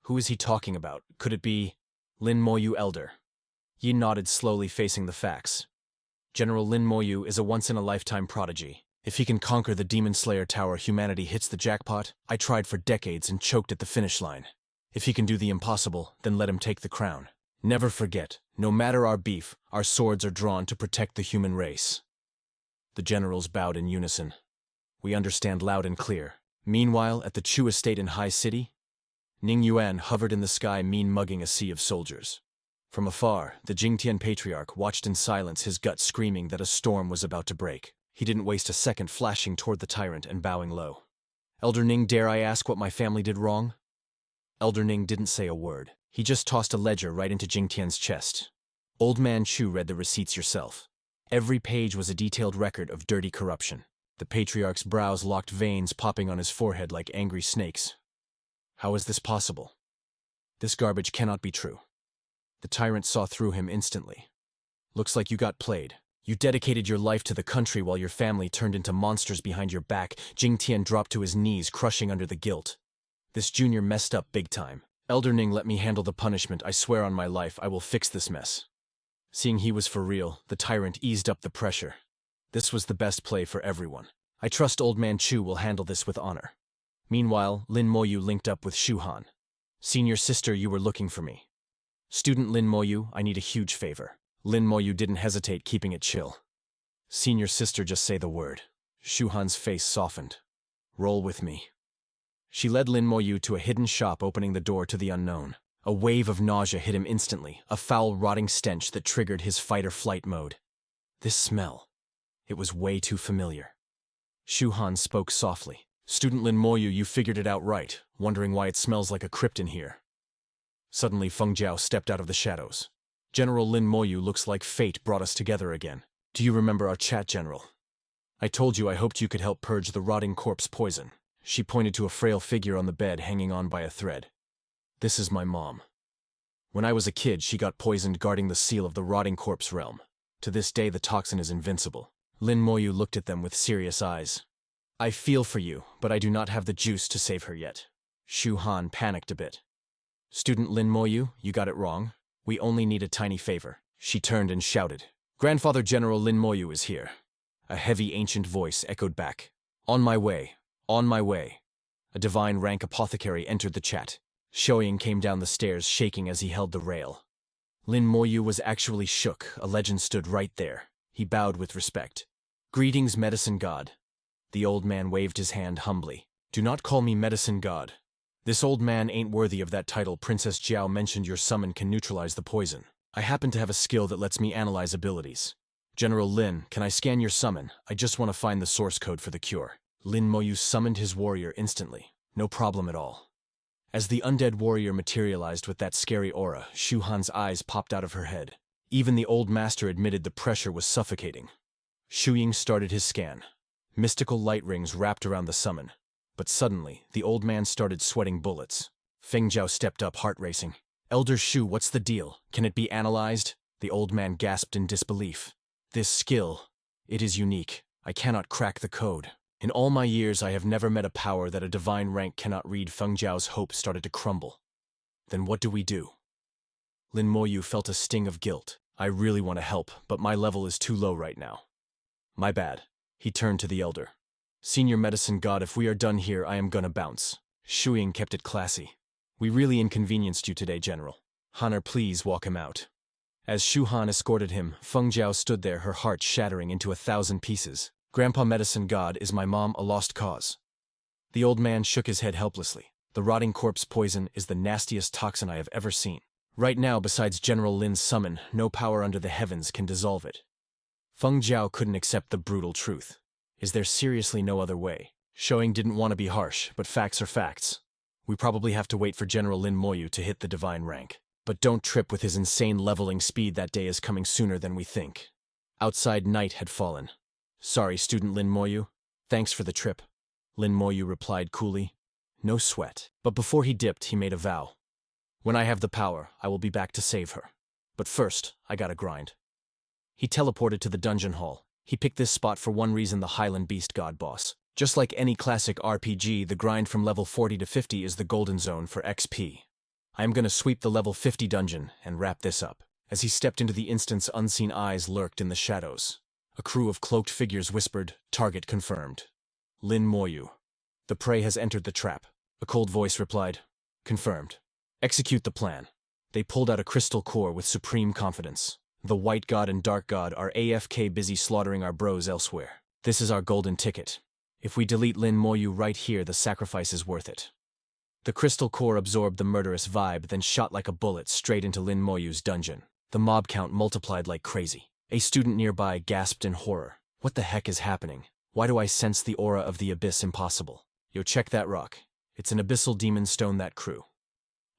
Who is he talking about? Could it be Lin Moyu Elder? Yi nodded, slowly facing the facts. General Lin Moyu is a once-in-a-lifetime prodigy. If he can conquer the Demon Slayer Tower, humanity hits the jackpot. I tried for decades and choked at the finish line. If he can do the impossible, then let him take the crown. Never forget, no matter our beef, our swords are drawn to protect the human race. The generals bowed in unison. We understand loud and clear. Meanwhile, at the Chu estate in High City, Ning Yuan hovered in the sky, mugging a sea of soldiers. From afar, the Jingtian Patriarch watched in silence, his gut screaming that a storm was about to break. He didn't waste a second, flashing toward the tyrant and bowing low. Elder Ning, dare I ask what my family did wrong? Elder Ning didn't say a word. He just tossed a ledger right into Jingtian's chest. Old Man Chu read the receipts yourself. Every page was a detailed record of dirty corruption. The Patriarch's brows locked, veins popping on his forehead like angry snakes. How is this possible? This garbage cannot be true. The tyrant saw through him instantly. Looks like you got played. You dedicated your life to the country while your family turned into monsters behind your back. Jingtian dropped to his knees, crushing under the guilt. This junior messed up big time. Elder Ning, let me handle the punishment. I swear on my life I will fix this mess. Seeing he was for real, the tyrant eased up the pressure. This was the best play for everyone. I trust Old Man Chu will handle this with honor. Meanwhile, Lin Moyu linked up with Shu Han. Senior sister, you were looking for me. Student Lin Moyu, I need a huge favor. Lin Moyu didn't hesitate, keeping it chill. Senior sister, just say the word. Shuhan's face softened. Roll with me. She led Lin Moyu to a hidden shop, opening the door to the unknown. A wave of nausea hit him instantly, a foul, rotting stench that triggered his fight-or-flight mode. This smell. It was way too familiar. Shuhan spoke softly. Student Lin Moyu, you figured it out right, wondering why it smells like a crypt in here. Suddenly, Feng Jiao stepped out of the shadows. General Lin Moyu, looks like fate brought us together again. Do you remember our chat, General? I told you I hoped you could help purge the rotting corpse poison. She pointed to a frail figure on the bed hanging on by a thread. This is my mom. When I was a kid, she got poisoned guarding the seal of the rotting corpse realm. To this day, the toxin is invincible. Lin Moyu looked at them with serious eyes. I feel for you, but I do not have the juice to save her yet. Shu Han panicked a bit. Student Lin Moyu, you got it wrong. We only need a tiny favor. She turned and shouted. Grandfather General Lin Moyu is here. A heavy ancient voice echoed back. On my way. On my way. A divine rank apothecary entered the chat. Shoying came down the stairs, shaking as he held the rail. Lin Moyu was actually shook. A legend stood right there. He bowed with respect. Greetings, medicine god. The old man waved his hand humbly. Do not call me medicine god. This old man ain't worthy of that title. Princess Jiao mentioned your summon can neutralize the poison. I happen to have a skill that lets me analyze abilities. General Lin, can I scan your summon? I just want to find the source code for the cure. Lin Moyu summoned his warrior instantly. No problem at all. As the undead warrior materialized with that scary aura, Shu Han's eyes popped out of her head. Even the old master admitted the pressure was suffocating. Shu Ying started his scan. Mystical light rings wrapped around the summon. But suddenly, the old man started sweating bullets. Feng Jiao stepped up, heart racing. Elder Shu, what's the deal? Can it be analyzed? The old man gasped in disbelief. This skill, it is unique. I cannot crack the code. In all my years, I have never met a power that a divine rank cannot read. Feng Jiao's hope started to crumble. Then what do we do? Lin Moyu felt a sting of guilt. I really want to help, but my level is too low right now. My bad. He turned to the elder. Senior medicine god, if we are done here, I am gonna bounce. Shu Ying kept it classy. We really inconvenienced you today, General. Hanner, please walk him out. As Shu Han escorted him, Feng Jiao stood there, her heart shattering into 1,000 pieces. Grandpa medicine god, is my mom a lost cause? The old man shook his head helplessly. The rotting corpse poison is the nastiest toxin I have ever seen. Right now, besides General Lin's summon, no power under the heavens can dissolve it. Feng Jiao couldn't accept the brutal truth. Is there seriously no other way? Shoying didn't want to be harsh, but facts are facts. We probably have to wait for General Lin Moyu to hit the divine rank. But don't trip with his insane leveling speed. That day is coming sooner than we think. Outside, night had fallen. Sorry, Student Lin Moyu. Thanks for the trip. Lin Moyu replied coolly. No sweat. But before he dipped, he made a vow. When I have the power, I will be back to save her. But first, I gotta grind. He teleported to the dungeon hall. He picked this spot for one reason: the Highland Beast God boss. Just like any classic RPG, the grind from level 40 to 50 is the golden zone for XP. I am gonna sweep the level 50 dungeon and wrap this up. As he stepped into the instance, unseen eyes lurked in the shadows. A crew of cloaked figures whispered, "Target confirmed. Lin Moyu. The prey has entered the trap." A cold voice replied, "Confirmed. Execute the plan." They pulled out a crystal core with supreme confidence. The White God and Dark God are AFK busy slaughtering our bros elsewhere. This is our golden ticket. If we delete Lin Moyu right here, the sacrifice is worth it. The crystal core absorbed the murderous vibe, then shot like a bullet straight into Lin Moyu's dungeon. The mob count multiplied like crazy. A student nearby gasped in horror. What the heck is happening? Why do I sense the aura of the abyss? Impossible. Yo, check that rock. It's an abyssal demon stone. That crew.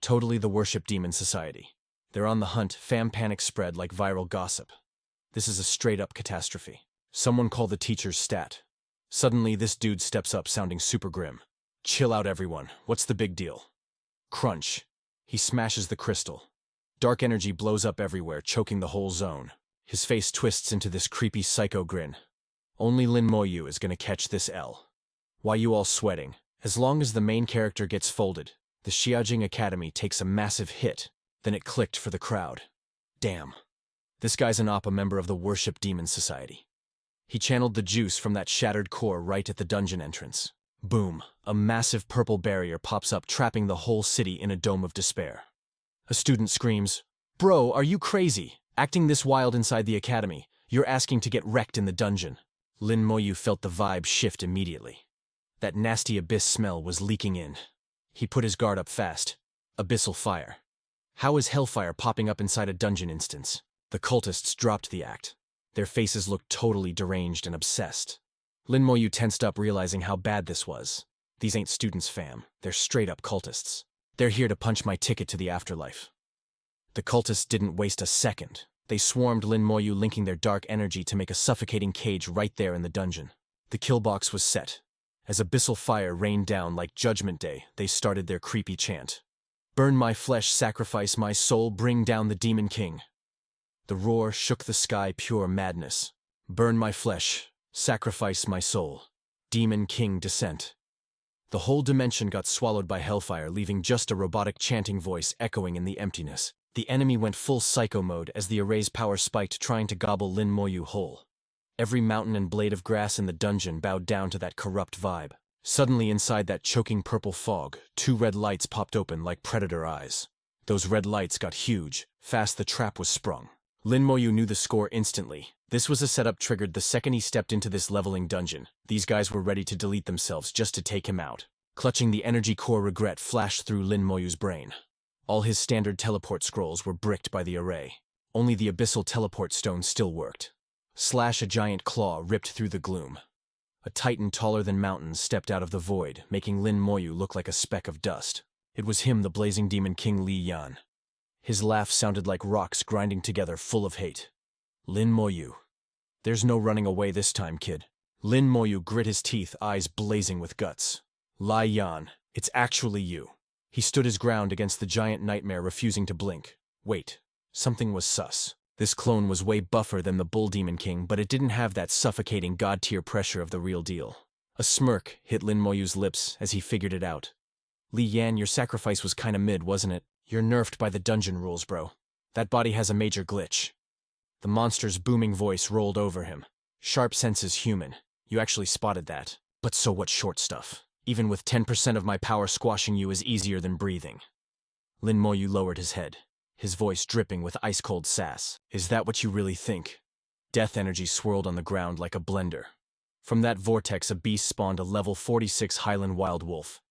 Totally the worship demon society. They're on the hunt. Fam panic spread like viral gossip. This is a straight-up catastrophe. Someone call the teacher's stat. Suddenly, this dude steps up sounding super grim. Chill out, everyone. What's the big deal? Crunch. He smashes the crystal. Dark energy blows up everywhere, choking the whole zone. His face twists into this creepy psycho grin. Only Lin Moyu is gonna catch this L. Why you all sweating? As long as the main character gets folded, the Xiaojing Academy takes a massive hit. Then it clicked for the crowd. Damn. This guy's an a member of the Worship Demon Society. He channeled the juice from that shattered core right at the dungeon entrance. Boom, a massive purple barrier pops up, trapping the whole city in a dome of despair. A student screams, "Bro, are you crazy? Acting this wild inside the academy. You're asking to get wrecked in the dungeon." Lin Moyu felt the vibe shift immediately. That nasty abyss smell was leaking in. He put his guard up fast. Abyssal fire. How is hellfire popping up inside a dungeon instance? The cultists dropped the act. Their faces looked totally deranged and obsessed. Lin Moyu tensed up, realizing how bad this was. These ain't students, fam. They're straight-up cultists. They're here to punch my ticket to the afterlife. The cultists didn't waste a second. They swarmed Lin Moyu, linking their dark energy to make a suffocating cage right there in the dungeon. The kill box was set. As abyssal fire rained down like Judgment Day, they started their creepy chant. "Burn my flesh, sacrifice my soul, bring down the Demon King." The roar shook the sky, pure madness. "Burn my flesh, sacrifice my soul. Demon King descent." The whole dimension got swallowed by hellfire, leaving just a robotic chanting voice echoing in the emptiness. The enemy went full psycho mode as the array's power spiked, trying to gobble Lin Moyu whole. Every mountain and blade of grass in the dungeon bowed down to that corrupt vibe. Suddenly, inside that choking purple fog, two red lights popped open like predator eyes. Those red lights got huge. Fast the trap was sprung. Lin Moyu knew the score instantly. This was a setup triggered the second he stepped into this leveling dungeon. These guys were ready to delete themselves just to take him out. Clutching the energy core, regret flashed through Lin Moyu's brain. All his standard teleport scrolls were bricked by the array. Only the abyssal teleport stone still worked. Slash! A giant claw ripped through the gloom. A titan taller than mountains stepped out of the void, making Lin Moyu look like a speck of dust. It was him, the blazing demon king Li Yan. His laugh sounded like rocks grinding together, full of hate. "Lin Moyu. There's no running away this time, kid." Lin Moyu grit his teeth, eyes blazing with guts. "Li Yan, it's actually you." He stood his ground against the giant nightmare, refusing to blink. Wait, something was sus. This clone was way buffer than the Bull Demon King, but it didn't have that suffocating god-tier pressure of the real deal. A smirk hit Lin Moyu's lips as he figured it out. "Li Yan, your sacrifice was kinda mid, wasn't it? You're nerfed by the dungeon rules, bro. That body has a major glitch." The monster's booming voice rolled over him. "Sharp senses, human. You actually spotted that. But so what, short stuff? Even with 10% of my power, squashing you is easier than breathing." Lin Moyu lowered his head, his voice dripping with ice-cold sass. "Is that what you really think?" Death energy swirled on the ground like a blender. From that vortex, a beast spawned, a level 46 Highland wild wolf.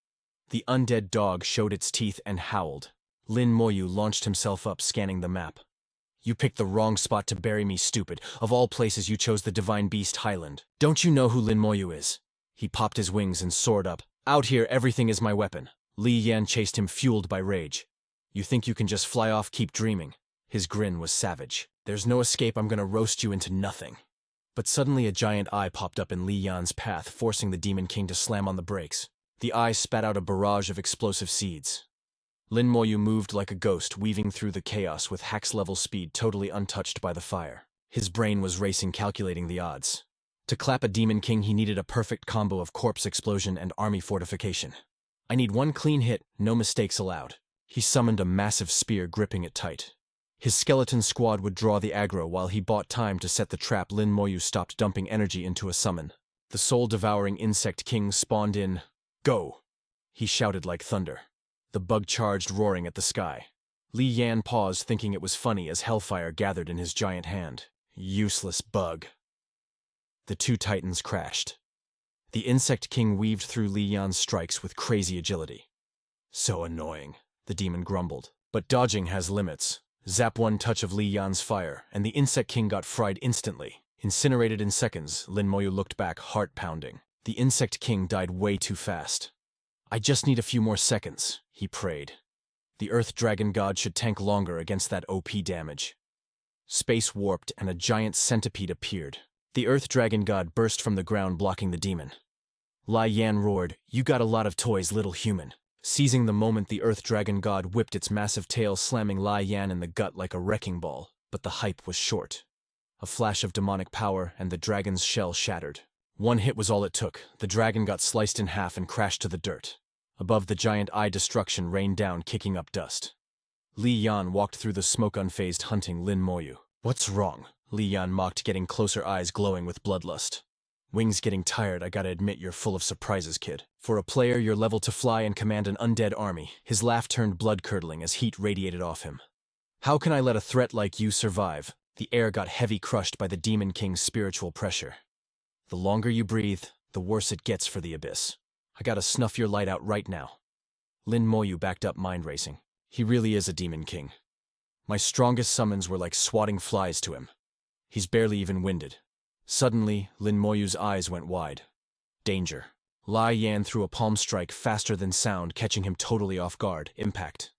The undead dog showed its teeth and howled. Lin Moyu launched himself up, scanning the map. "You picked the wrong spot to bury me, stupid. Of all places, you chose the divine beast Highland. Don't you know who Lin Moyu is?" He popped his wings and soared up. "Out here, everything is my weapon." Li Yan chased him, fueled by rage. "You think you can just fly off? Keep dreaming." His grin was savage. "There's no escape. I'm gonna roast you into nothing." But suddenly a giant eye popped up in Li Yan's path, forcing the Demon King to slam on the brakes. The eye spat out a barrage of explosive seeds. Lin Moyu moved like a ghost, weaving through the chaos with Hax-level speed, totally untouched by the fire. His brain was racing, calculating the odds. To clap a Demon King, he needed a perfect combo of corpse explosion and army fortification. "I need one clean hit, no mistakes allowed." He summoned a massive spear, gripping it tight. His skeleton squad would draw the aggro while he bought time to set the trap. Lin Moyu stopped dumping energy into a summon. The soul-devouring insect king spawned in. "Go!" he shouted like thunder. The bug charged, roaring at the sky. Li Yan paused, thinking it was funny as hellfire gathered in his giant hand. Useless bug. The two titans crashed. The insect king weaved through Li Yan's strikes with crazy agility. "So annoying," the demon grumbled. "But dodging has limits." Zap! One touch of Li Yan's fire, and the insect king got fried instantly. Incinerated in seconds, Lin Moyu looked back, heart pounding. The insect king died way too fast. "I just need a few more seconds," he prayed. The Earth Dragon God should tank longer against that OP damage. Space warped and a giant centipede appeared. The Earth Dragon God burst from the ground, blocking the demon. Li Yan roared, "You got a lot of toys, little human." Seizing the moment, the Earth Dragon God whipped its massive tail, slamming Li Yan in the gut like a wrecking ball. But the hype was short. A flash of demonic power, and the dragon's shell shattered. One hit was all it took. The dragon got sliced in half and crashed to the dirt. Above the giant eye, destruction rained down, kicking up dust. Li Yan walked through the smoke, unfazed, hunting Lin Moyu. "What's wrong?" Li Yan mocked, getting closer, eyes glowing with bloodlust. Wings getting tired, I gotta admit you're full of surprises, kid. For a player your level to fly and command an undead army, his laugh turned blood-curdling as heat radiated off him. How can I let a threat like you survive? The air got heavy, crushed by the Demon King's spiritual pressure. The longer you breathe, the worse it gets for the abyss. I gotta snuff your light out right now. Lin Moyu backed up, mind racing. He really is a Demon King. My strongest summons were like swatting flies to him. He's barely even winded. Suddenly, Lin Moyu's eyes went wide. Danger. Lai Yan threw a palm strike faster than sound, catching him totally off guard. Impact.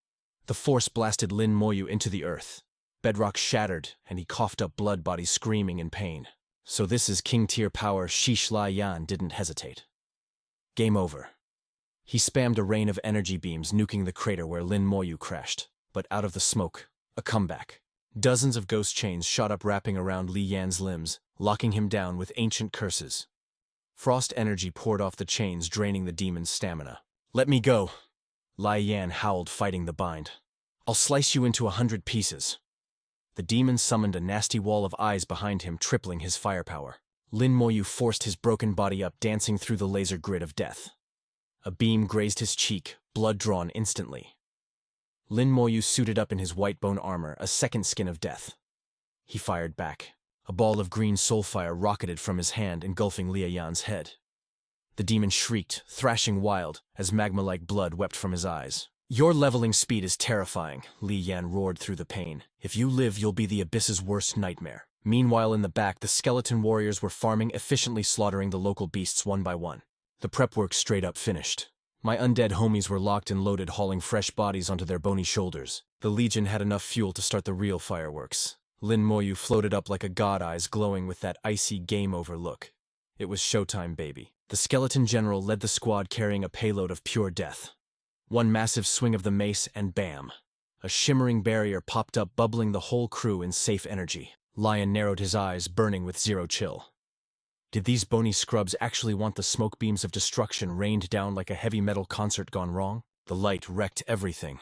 The force blasted Lin Moyu into the earth. Bedrock shattered, and he coughed up blood, body screaming in pain. So this is king-tier power. Sheesh. Lai Yan didn't hesitate. Game over. He spammed a rain of energy beams, nuking the crater where Lin Moyu crashed. But out of the smoke, a comeback. Dozens of ghost chains shot up, wrapping around Li Yan's limbs, locking him down with ancient curses. Frost energy poured off the chains, draining the demon's stamina. Let me go. Lai Yan howled, fighting the bind. I'll slice you into 100 pieces. The demon summoned a nasty wall of eyes behind him, tripling his firepower. Lin Moyu forced his broken body up, dancing through the laser grid of death. A beam grazed his cheek, blood drawn instantly. Lin Moyu suited up in his white bone armor, a second skin of death. He fired back. A ball of green soulfire rocketed from his hand, engulfing Li Yan's head. The demon shrieked, thrashing wild, as magma-like blood wept from his eyes. Your leveling speed is terrifying, Li Yan roared through the pain. If you live, you'll be the abyss's worst nightmare. Meanwhile, in the back, the skeleton warriors were farming, efficiently slaughtering the local beasts one by one. The prep work straight up finished. My undead homies were locked and loaded, hauling fresh bodies onto their bony shoulders. The Legion had enough fuel to start the real fireworks. Lin Moyu floated up like a god, eyes glowing with that icy game over look. It was showtime, baby. The skeleton general led the squad, carrying a payload of pure death. One massive swing of the mace and bam! A shimmering barrier popped up, bubbling the whole crew in safe energy. Lion narrowed his eyes, burning with zero chill. Did these bony scrubs actually want the smoke beams of destruction rained down like a heavy metal concert gone wrong? The light wrecked everything.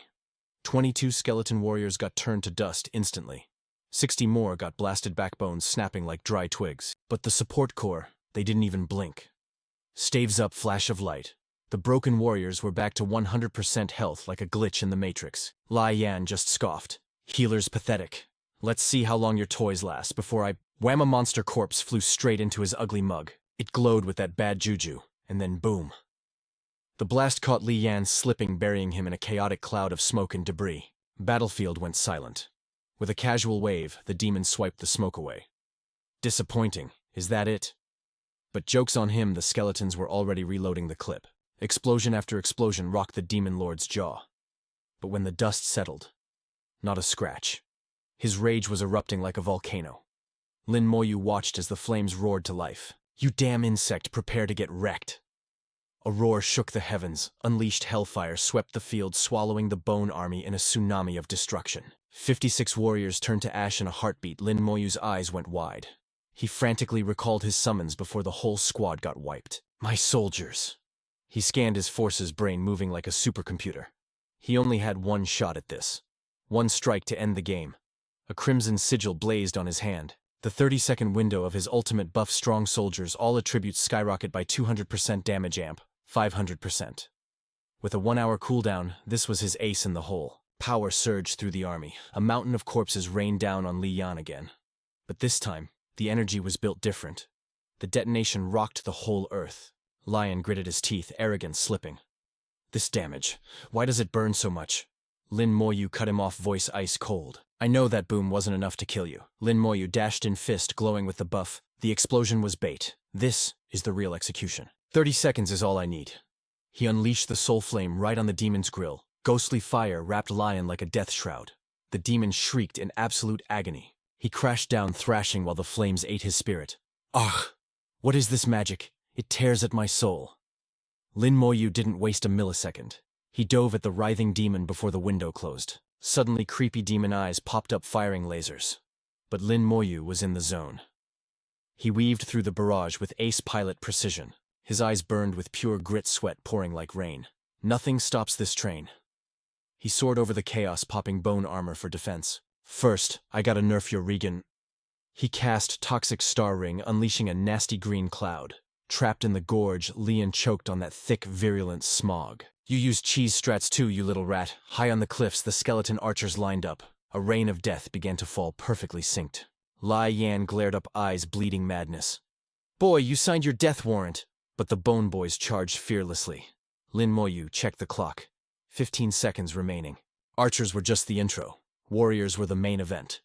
22 skeleton warriors got turned to dust instantly. 60 more got blasted, backbones snapping like dry twigs. But the support corps, they didn't even blink. Staves up, flash of light. The broken warriors were back to 100% health, like a glitch in the Matrix. Lai Yan just scoffed. Healers pathetic. Let's see how long your toys last before I... Wham! A monster corpse flew straight into his ugly mug. It glowed with that bad juju, and then boom. The blast caught Li Yan slipping, burying him in a chaotic cloud of smoke and debris. Battlefield went silent. With a casual wave, the demon swiped the smoke away. Disappointing, is that it? But joke's on him, the skeletons were already reloading the clip. Explosion after explosion rocked the demon lord's jaw. But when the dust settled, not a scratch. His rage was erupting like a volcano. Lin Moyu watched as the flames roared to life. You damn insect, prepare to get wrecked. A roar shook the heavens. Unleashed hellfire swept the field, swallowing the bone army in a tsunami of destruction. 56 warriors turned to ash in a heartbeat. Lin Moyu's eyes went wide. He frantically recalled his summons before the whole squad got wiped. My soldiers. He scanned his forces, brain moving like a supercomputer. He only had one shot at this. One strike to end the game. A crimson sigil blazed on his hand. The 30-second window of his ultimate buff. Strong soldiers, all attributes skyrocket by 200% damage amp, 500%. With a 1-hour cooldown, this was his ace in the hole. Power surged through the army. A mountain of corpses rained down on Li Yan again. But this time, the energy was built different. The detonation rocked the whole earth. Lion gritted his teeth, arrogance slipping. This damage, why does it burn so much? Lin Moyu cut him off, voice ice cold. I know that boom wasn't enough to kill you. Lin Moyu dashed in, fist glowing with the buff. The explosion was bait. This is the real execution. 30 seconds is all I need. He unleashed the soul flame right on the demon's grill. Ghostly fire wrapped Lion like a death shroud. The demon shrieked in absolute agony. He crashed down, thrashing while the flames ate his spirit. Ugh! What is this magic? It tears at my soul. Lin Moyu didn't waste a millisecond. He dove at the writhing demon before the window closed. Suddenly, creepy demon eyes popped up, firing lasers. But Lin Moyu was in the zone. He weaved through the barrage with ace pilot precision. His eyes burned with pure grit, sweat pouring like rain. Nothing stops this train. He soared over the chaos, popping bone armor for defense. First, I gotta nerf your Regan. He cast Toxic Star Ring, unleashing a nasty green cloud. Trapped in the gorge, Lian choked on that thick, virulent smog. You used cheese strats too, you little rat. High on the cliffs, the skeleton archers lined up. A rain of death began to fall, perfectly synced. Lai Yan glared up, eyes bleeding madness. Boy, you signed your death warrant. But the Bone Boys charged fearlessly. Lin Moyu checked the clock. 15 seconds remaining. Archers were just the intro. Warriors were the main event.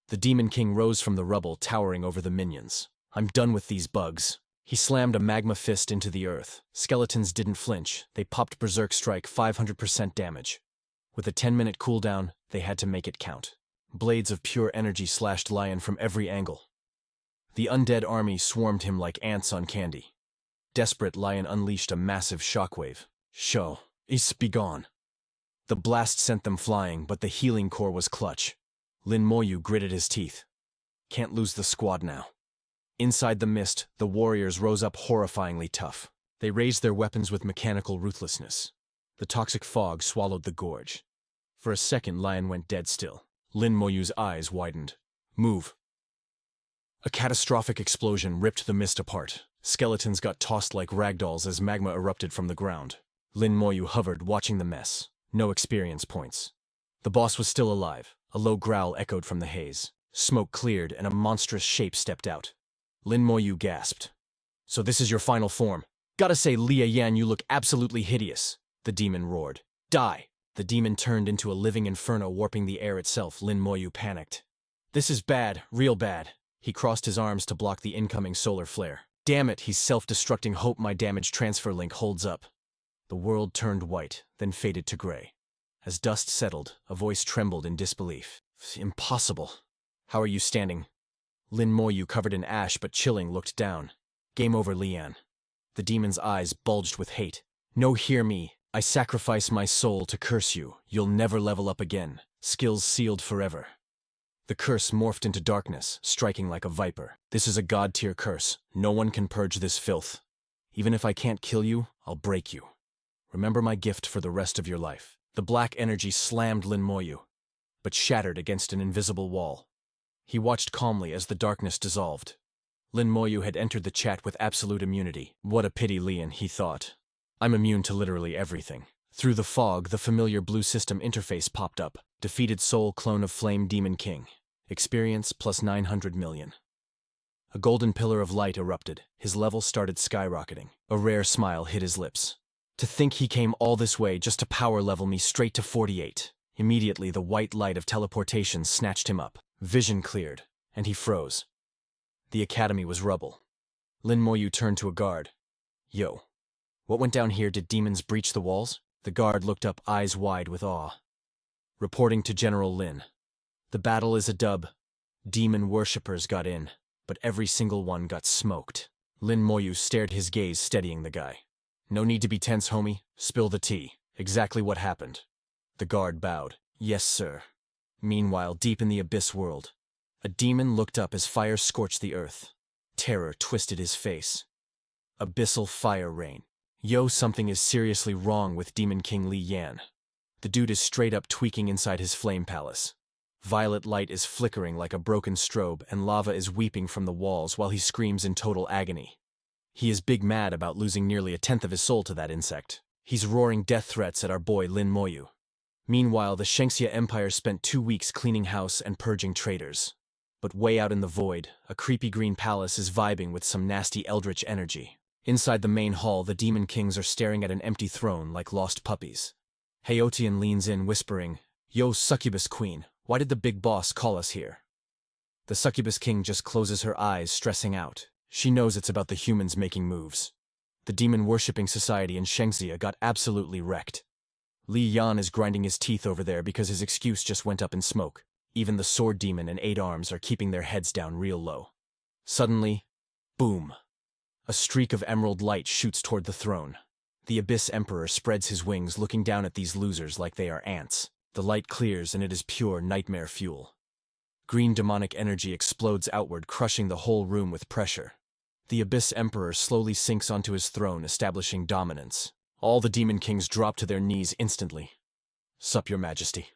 The Demon King rose from the rubble, towering over the minions. I'm done with these bugs. He slammed a magma fist into the earth. Skeletons didn't flinch. They popped Berserk Strike, 500% damage. With a 10-minute cooldown, they had to make it count. Blades of pure energy slashed Lion from every angle. The undead army swarmed him like ants on candy. Desperate, Lion unleashed a massive shockwave. Show, be gone. The blast sent them flying, but the healing core was clutch. Lin Moyu gritted his teeth. Can't lose the squad now. Inside the mist, the warriors rose up horrifyingly tough. They raised their weapons with mechanical ruthlessness. The toxic fog swallowed the gorge. For a second, Lion went dead still. Lin Moyu's eyes widened. Move. A catastrophic explosion ripped the mist apart. Skeletons got tossed like ragdolls as magma erupted from the ground. Lin Moyu hovered, watching the mess. No experience points. The boss was still alive. A low growl echoed from the haze. Smoke cleared, and a monstrous shape stepped out. Lin Moyu gasped. So this is your final form. Gotta say, Lia Yan, you look absolutely hideous. The demon roared. Die! The demon turned into a living inferno, warping the air itself. Lin Moyu panicked. This is bad, real bad. He crossed his arms to block the incoming solar flare. Damn it, he's self-destructing. Hope my damage transfer link holds up. The world turned white, then faded to gray. As dust settled, a voice trembled in disbelief. Impossible. How are you standing? Lin Moyu, covered in ash but chilling, looked down. Game over, Lian. The demon's eyes bulged with hate. No, hear me. I sacrifice my soul to curse you. You'll never level up again. Skills sealed forever. The curse morphed into darkness, striking like a viper. This is a god-tier curse. No one can purge this filth. Even if I can't kill you, I'll break you. Remember my gift for the rest of your life. The black energy slammed Lin Moyu, but shattered against an invisible wall. He watched calmly as the darkness dissolved. Lin Moyu had entered the chat with absolute immunity. What a pity, Lian, he thought. I'm immune to literally everything. Through the fog, the familiar blue system interface popped up. Defeated soul clone of Flame Demon King. Experience plus 900 million. A golden pillar of light erupted. His level started skyrocketing. A rare smile hid his lips. To think he came all this way just to power level me straight to 48. Immediately, the white light of teleportation snatched him up. Vision cleared, and he froze. The academy was rubble. Lin Moyu turned to a guard. Yo. What went down here? Did demons breach the walls? The guard looked up, eyes wide with awe. Reporting to General Lin. The battle is a dub. Demon worshippers got in, but every single one got smoked. Lin Moyu stared, his gaze steadying the guy. No need to be tense, homie. Spill the tea. Exactly what happened. The guard bowed. Yes, sir. Meanwhile, deep in the abyss world, a demon looked up as fire scorched the earth. Terror twisted his face. Abyssal fire rain. Yo, something is seriously wrong with Demon King Li Yan. The dude is straight up tweaking inside his flame palace. Violet light is flickering like a broken strobe, and lava is weeping from the walls while he screams in total agony. He is big mad about losing nearly a tenth of his soul to that insect. He's roaring death threats at our boy Lin Moyu. Meanwhile, the Shengxia Empire spent 2 weeks cleaning house and purging traitors. But way out in the void, a creepy green palace is vibing with some nasty eldritch energy. Inside the main hall, the demon kings are staring at an empty throne like lost puppies. Heotian leans in, whispering, Yo, succubus queen, why did the big boss call us here? The succubus king just closes her eyes, stressing out. She knows it's about the humans making moves. The demon-worshipping society in Shengxia got absolutely wrecked. Li Yan is grinding his teeth over there because his excuse just went up in smoke. Even the sword demon and 8 arms are keeping their heads down real low. Suddenly, boom. A streak of emerald light shoots toward the throne. The Abyss Emperor spreads his wings, looking down at these losers like they are ants. The light clears and it is pure nightmare fuel. Green demonic energy explodes outward, crushing the whole room with pressure. The Abyss Emperor slowly sinks onto his throne, establishing dominance. All the demon kings drop to their knees instantly. Sup, your majesty.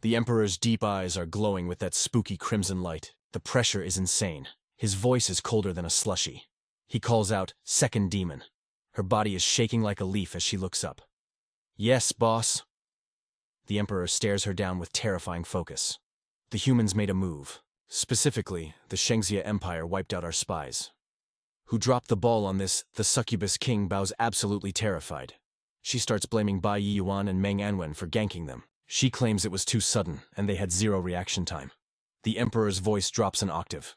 The Emperor's deep eyes are glowing with that spooky crimson light. The pressure is insane. His voice is colder than a slushie. He calls out, "Second demon." Her body is shaking like a leaf as she looks up. "Yes, boss." The Emperor stares her down with terrifying focus. "The humans made a move. Specifically, the Shengxia Empire wiped out our spies. Who dropped the ball on this?" The succubus king bows, absolutely terrified. She starts blaming Bai Yiyuan and Meng Anwen for ganking them. She claims it was too sudden, and they had zero reaction time. The Emperor's voice drops an octave.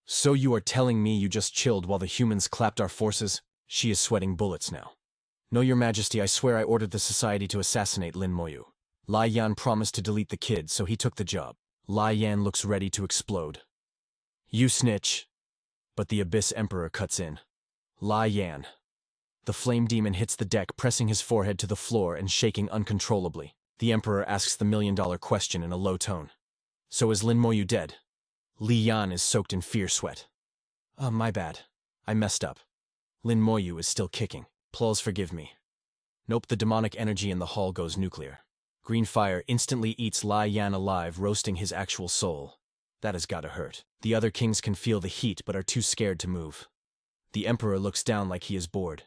"So you are telling me you just chilled while the humans clapped our forces?" She is sweating bullets now. "No, your majesty, I swear I ordered the society to assassinate Lin Moyu. Lai Yan promised to delete the kid, so he took the job." Lai Yan looks ready to explode. "You snitch." But the Abyss Emperor cuts in. "Lai Yan." The flame demon hits the deck, pressing his forehead to the floor and shaking uncontrollably. The Emperor asks the million-dollar question in a low tone. "So is Lin Moyu dead?" Li Yan is soaked in fear sweat. My bad. I messed up. Lin Moyu is still kicking. Please forgive me." Nope, the demonic energy in the hall goes nuclear. Green fire instantly eats Lai Yan alive, roasting his actual soul. That has gotta hurt. The other kings can feel the heat but are too scared to move. The Emperor looks down like he is bored.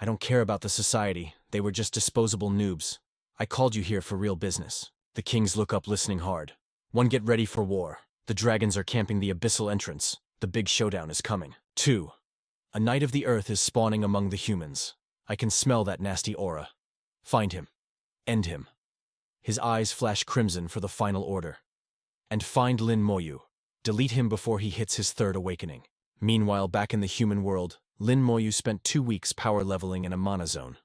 "I don't care about the society. They were just disposable noobs. I called you here for real business." The kings look up, listening hard. "1. Get ready for war. The dragons are camping the abyssal entrance. The big showdown is coming. 2. A Knight of the Earth is spawning among the humans. I can smell that nasty aura. Find him. End him." His eyes flash crimson for the final order. "And find Lin Moyu. Delete him before he hits his third awakening." Meanwhile, back in the human world, Lin Moyu spent 2 weeks power leveling in a mana zone.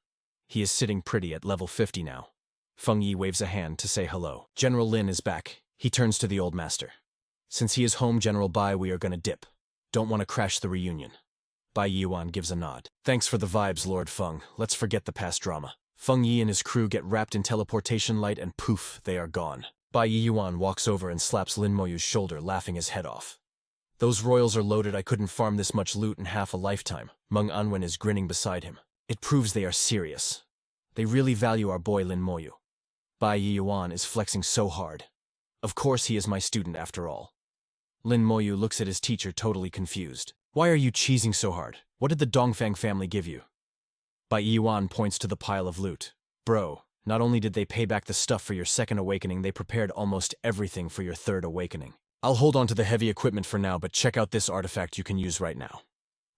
He is sitting pretty at level 50 now. Feng Yi waves a hand to say hello. General Lin is back. He turns to the old master. "Since he is home, General Bai, we are gonna dip. Don't want to crash the reunion." Bai Yuan gives a nod. "Thanks for the vibes, Lord Feng. Let's forget the past drama." Feng Yi and his crew get wrapped in teleportation light and poof, they are gone. Bai Yuan walks over and slaps Lin Moyu's shoulder, laughing his head off. "Those royals are loaded. I couldn't farm this much loot in half a lifetime." Meng Anwen is grinning beside him. "It proves they are serious. They really value our boy Lin Moyu." Bai Yuan is flexing so hard. "Of course he is my student after all." Lin Moyu looks at his teacher, totally confused. "Why are you cheesing so hard? What did the Dongfang family give you?" Bai Yuan points to the pile of loot. "Bro, not only did they pay back the stuff for your second awakening, they prepared almost everything for your third awakening. I'll hold on to the heavy equipment for now, but check out this artifact you can use right now."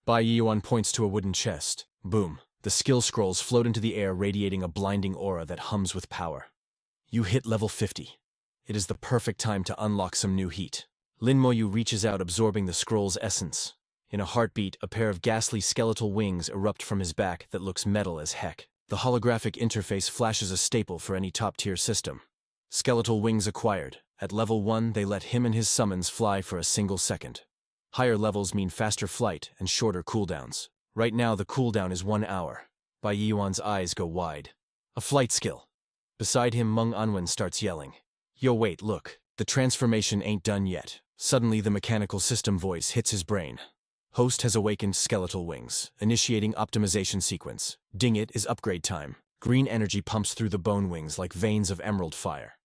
Bai Yuan points to a wooden chest. Boom. The skill scrolls float into the air, radiating a blinding aura that hums with power. "You hit level 50. It is the perfect time to unlock some new heat." Lin Moyu reaches out, absorbing the scroll's essence. In a heartbeat, a pair of ghastly skeletal wings erupt from his back that looks metal as heck. The holographic interface flashes a staple for any top-tier system. Skeletal wings acquired. At level 1, they let him and his summons fly for a single second. Higher levels mean faster flight and shorter cooldowns. Right now, the cooldown is 1 hour. Bai Yuan's eyes go wide. A flight skill. Beside him, Meng Anwen starts yelling. "Yo, wait, look. The transformation ain't done yet." Suddenly, the mechanical system voice hits his brain. "Host has awakened skeletal wings. Initiating optimization sequence. Ding, it is upgrade time." Green energy pumps through the bone wings like veins of emerald fire.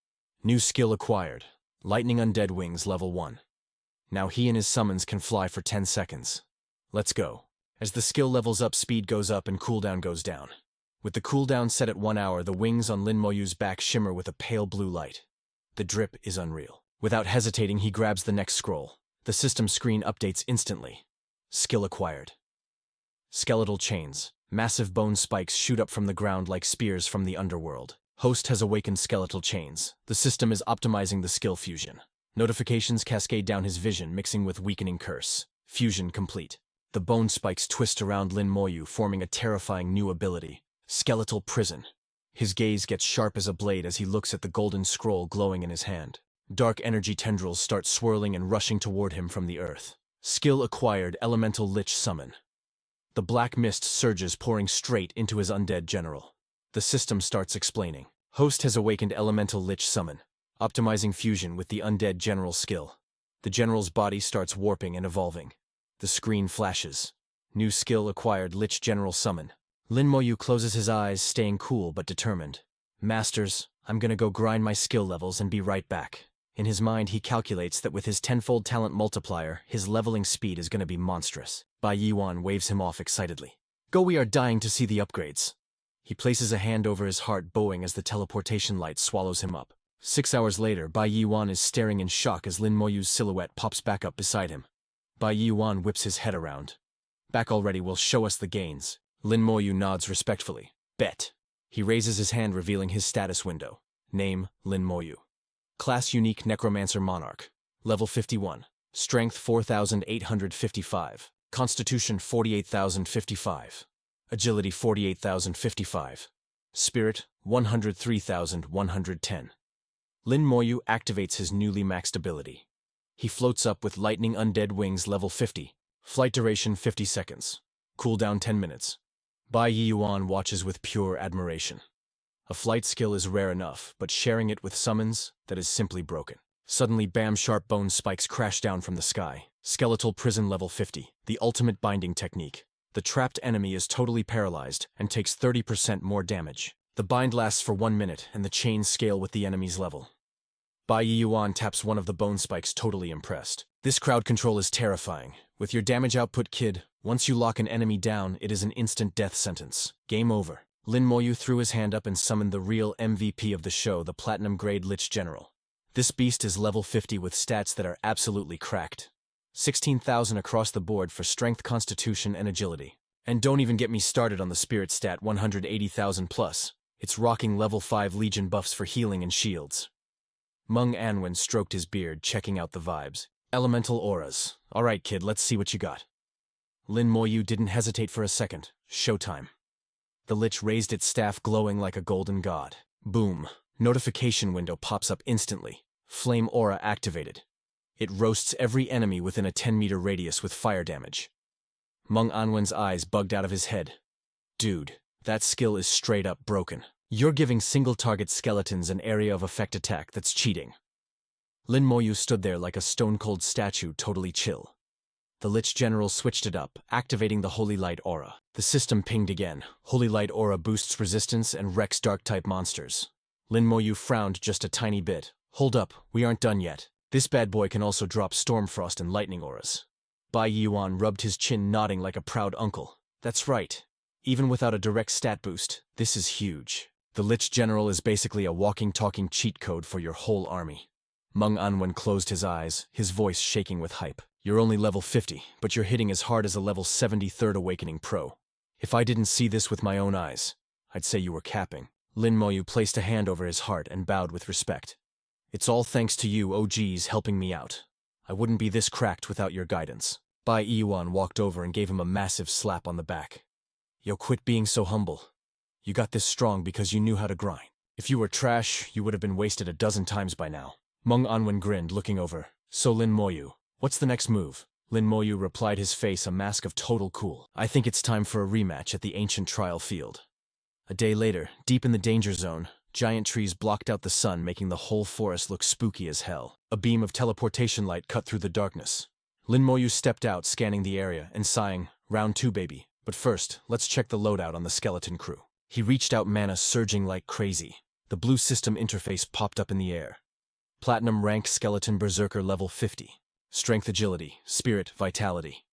New skill acquired. Lightning Undead Wings level 1. Now he and his summons can fly for 10 seconds. Let's go. As the skill levels up, speed goes up and cooldown goes down. With the cooldown set at 1 hour, the wings on Lin Moyu's back shimmer with a pale blue light. The drip is unreal. Without hesitating, he grabs the next scroll. The system screen updates instantly. Skill acquired. Skeletal chains. Massive bone spikes shoot up from the ground like spears from the underworld. Host has awakened skeletal chains. The system is optimizing the skill fusion. Notifications cascade down his vision, mixing with weakening curse. Fusion complete. The bone spikes twist around Lin Moyu, forming a terrifying new ability. Skeletal prison. His gaze gets sharp as a blade as he looks at the golden scroll glowing in his hand. Dark energy tendrils start swirling and rushing toward him from the earth. Skill acquired, Elemental Lich Summon. The black mist surges, pouring straight into his undead general. The system starts explaining. Host has awakened Elemental Lich Summon, optimizing fusion with the undead general skill. The general's body starts warping and evolving. The screen flashes. New skill acquired, Lich General Summon. Lin Moyu closes his eyes, staying cool but determined. "Masters, I'm gonna go grind my skill levels and be right back." In his mind, he calculates that with his tenfold talent multiplier, his leveling speed is going to be monstrous. Bai Yiwan waves him off excitedly. Go, we are dying to see the upgrades. He places a hand over his heart, bowing as the teleportation light swallows him up. 6 hours later, Bai Yiwan is staring in shock as Lin Moyu's silhouette pops back up beside him. Bai Yiwan whips his head around. Back already will show us the gains. Lin Moyu nods respectfully. Bet. He raises his hand, revealing his status window. Name, Lin Moyu. Class Unique Necromancer Monarch. Level 51. Strength 4,855. Constitution 48,055. Agility 48,055. Spirit 103,110. Lin Moyu activates his newly maxed ability. He floats up with lightning undead wings level 50. Flight duration 50 seconds. Cooldown 10 minutes. Bai Yuan watches with pure admiration. A flight skill is rare enough, but sharing it with summons, that is simply broken. Suddenly, bam, sharp bone spikes crash down from the sky. Skeletal prison level 50, the ultimate binding technique. The trapped enemy is totally paralyzed and takes 30% more damage. The bind lasts for 1 minute, and the chains scale with the enemy's level. Bai Yuan taps one of the bone spikes, totally impressed. This crowd control is terrifying. With your damage output, kid, once you lock an enemy down, it is an instant death sentence. Game over. Lin Moyu threw his hand up and summoned the real MVP of the show, the platinum-grade Lich General. This beast is level 50 with stats that are absolutely cracked. 16,000 across the board for strength, constitution, and agility. And don't even get me started on the spirit stat, 180,000 plus. It's rocking level 5 Legion buffs for healing and shields. Meng Anwen stroked his beard, checking out the vibes. Elemental auras. Alright, kid, let's see what you got. Lin Moyu didn't hesitate for a second. Showtime. The Lich raised its staff, glowing like a golden god. Boom. Notification window pops up instantly. Flame aura activated. It roasts every enemy within a 10-meter radius with fire damage. Meng Anwen's eyes bugged out of his head. Dude, that skill is straight up broken. You're giving single-target skeletons an area of effect attack. That's cheating. Lin Moyu stood there like a stone-cold statue, totally chill. The Lich General switched it up, activating the Holy Light aura. The system pinged again. Holy Light aura boosts resistance and wrecks dark-type monsters. Lin Moyu frowned just a tiny bit. Hold up, we aren't done yet. This bad boy can also drop Stormfrost and Lightning auras. Bai Yuan rubbed his chin, nodding like a proud uncle. That's right. Even without a direct stat boost, this is huge. The Lich General is basically a walking, talking cheat code for your whole army. Meng Anwen closed his eyes, his voice shaking with hype. You're only level 50, but you're hitting as hard as a level 73rd Awakening Pro. If I didn't see this with my own eyes, I'd say you were capping. Lin Moyu placed a hand over his heart and bowed with respect. It's all thanks to you OGs helping me out. I wouldn't be this cracked without your guidance. Bai Yuan walked over and gave him a massive slap on the back. Yo, quit being so humble. You got this strong because you knew how to grind. If you were trash, you would have been wasted a dozen times by now. Meng Anwen grinned, looking over. So Lin Moyu, what's the next move? Lin Moyu replied, his face a mask of total cool. I think it's time for a rematch at the ancient trial field. A day later, deep in the danger zone, giant trees blocked out the sun, making the whole forest look spooky as hell. A beam of teleportation light cut through the darkness. Lin Moyu stepped out, scanning the area and sighing, round 2 baby. But first, let's check the loadout on the skeleton crew. He reached out, mana surging like crazy. The blue system interface popped up in the air. Platinum rank skeleton berserker level 50. Strength, agility, spirit, vitality.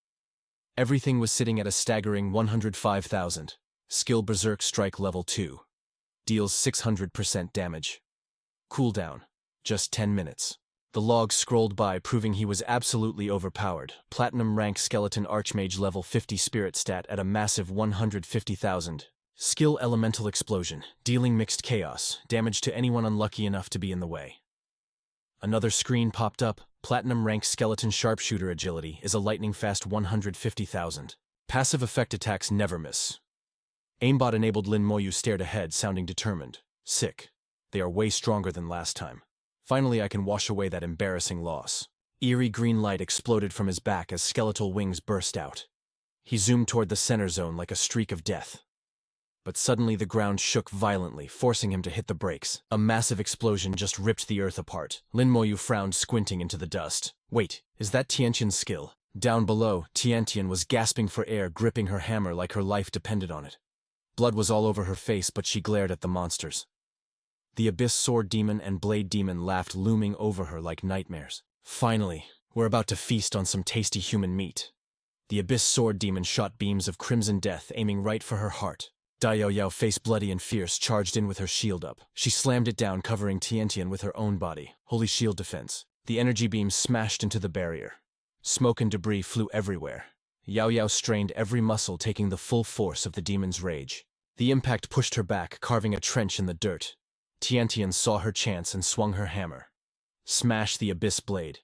Everything was sitting at a staggering 105,000. Skill berserk strike level 2. Deals 600% damage. Cooldown, just 10 minutes. The log scrolled by, proving he was absolutely overpowered. Platinum rank skeleton archmage level 50 spirit stat at a massive 150,000. Skill elemental explosion, dealing mixed chaos, damage to anyone unlucky enough to be in the way. Another screen popped up. Platinum rank skeleton sharpshooter agility is a lightning fast 150,000. Passive effect attacks never miss. Aimbot enabled. Lin Moyu stared ahead, sounding determined. Sick. They are way stronger than last time. Finally, I can wash away that embarrassing loss. Eerie green light exploded from his back as skeletal wings burst out. He zoomed toward the center zone like a streak of death. But suddenly the ground shook violently, forcing him to hit the brakes. A massive explosion just ripped the earth apart. Lin Moyu frowned, squinting into the dust. Wait, is that Tianqian's skill? Down below, Tianqian was gasping for air, gripping her hammer like her life depended on it. Blood was all over her face, but she glared at the monsters. The Abyss Sword Demon and Blade Demon laughed, looming over her like nightmares. Finally, we're about to feast on some tasty human meat. The Abyss Sword Demon shot beams of crimson death, aiming right for her heart. Dai Yao, face bloody and fierce, charged in with her shield up. She slammed it down, covering Tiantian with her own body. Holy shield defense. The energy beam smashed into the barrier. Smoke and debris flew everywhere. Yao Yao strained every muscle, taking the full force of the demon's rage. The impact pushed her back, carving a trench in the dirt. Tiantian saw her chance and swung her hammer. Smash the Abyss Blade.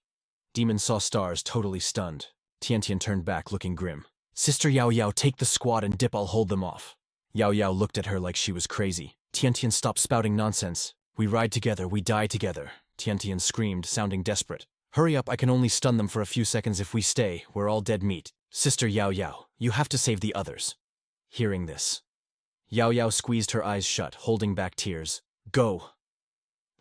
Demon saw stars, totally stunned. Tiantian turned back, looking grim. Sister Yao Yao, take the squad and dip, I'll hold them off. Yao Yao looked at her like she was crazy. Tiantian, stop spouting nonsense. We ride together, we die together. Tiantian screamed, sounding desperate. Hurry up, I can only stun them for a few seconds. If we stay, we're all dead meat. Sister Yao Yao, you have to save the others. Hearing this, Yao Yao squeezed her eyes shut, holding back tears. Go!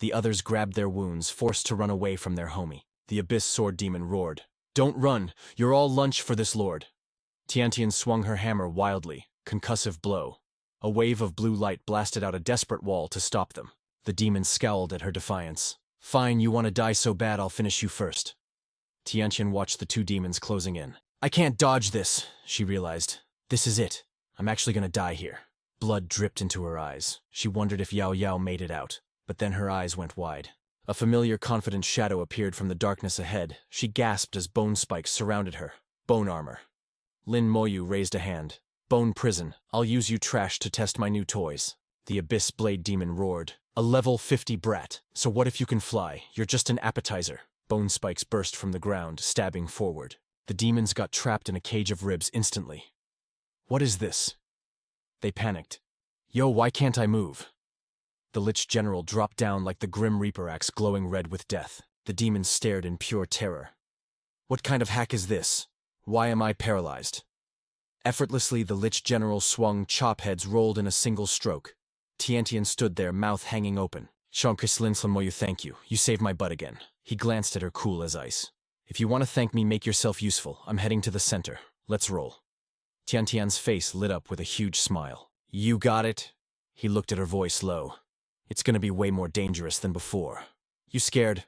The others grabbed their wounds, forced to run away from their homie. The Abyss Sword Demon roared. Don't run, you're all lunch for this lord. Tiantian swung her hammer wildly, concussive blow. A wave of blue light blasted out a desperate wall to stop them. The demon scowled at her defiance. Fine, you want to die so bad, I'll finish you first. Tiantian watched the two demons closing in. I can't dodge this, she realized. This is it. I'm actually gonna die here. Blood dripped into her eyes. She wondered if Yao Yao made it out, but then her eyes went wide. A familiar, confident shadow appeared from the darkness ahead. She gasped as bone spikes surrounded her. Bone armor. Lin Moyu raised a hand. Bone prison. I'll use you trash to test my new toys. The Abyss Blade Demon roared. A level 50 brat. So what if you can fly? You're just an appetizer. Bone spikes burst from the ground, stabbing forward. The demons got trapped in a cage of ribs instantly. What is this? They panicked. Yo, why can't I move? The Lich General dropped down like the Grim Reaper axe, glowing red with death. The demons stared in pure terror. What kind of hack is this? Why am I paralyzed? Effortlessly, the Lich General swung, chop heads rolled in a single stroke. Tiantian stood there, mouth hanging open. Shankrislin Slamoyu, thank you. You saved my butt again. He glanced at her, cool as ice. If you want to thank me, make yourself useful. I'm heading to the center. Let's roll. Tiantian's face lit up with a huge smile. You got it? He looked at her, voice low. It's gonna be way more dangerous than before. You scared?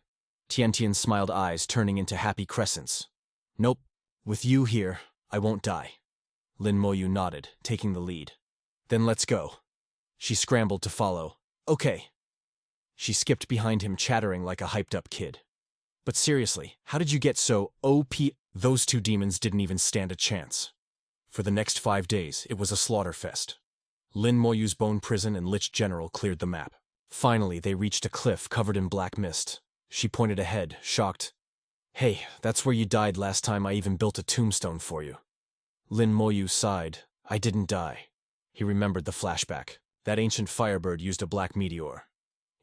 Tiantian's smiled eyes turning into happy crescents. Nope. With you here, I won't die. Lin Moyu nodded, taking the lead. Then let's go. She scrambled to follow. Okay. She skipped behind him, chattering like a hyped-up kid. But seriously, how did you get so OP? Those two demons didn't even stand a chance. For the next 5 days, it was a slaughter fest. Lin Moyu's bone prison and Lich General cleared the map. Finally, they reached a cliff covered in black mist. She pointed ahead, shocked. Hey, that's where you died last time. I even built a tombstone for you. Lin Moyu sighed. I didn't die. He remembered the flashback. That ancient firebird used a black meteor.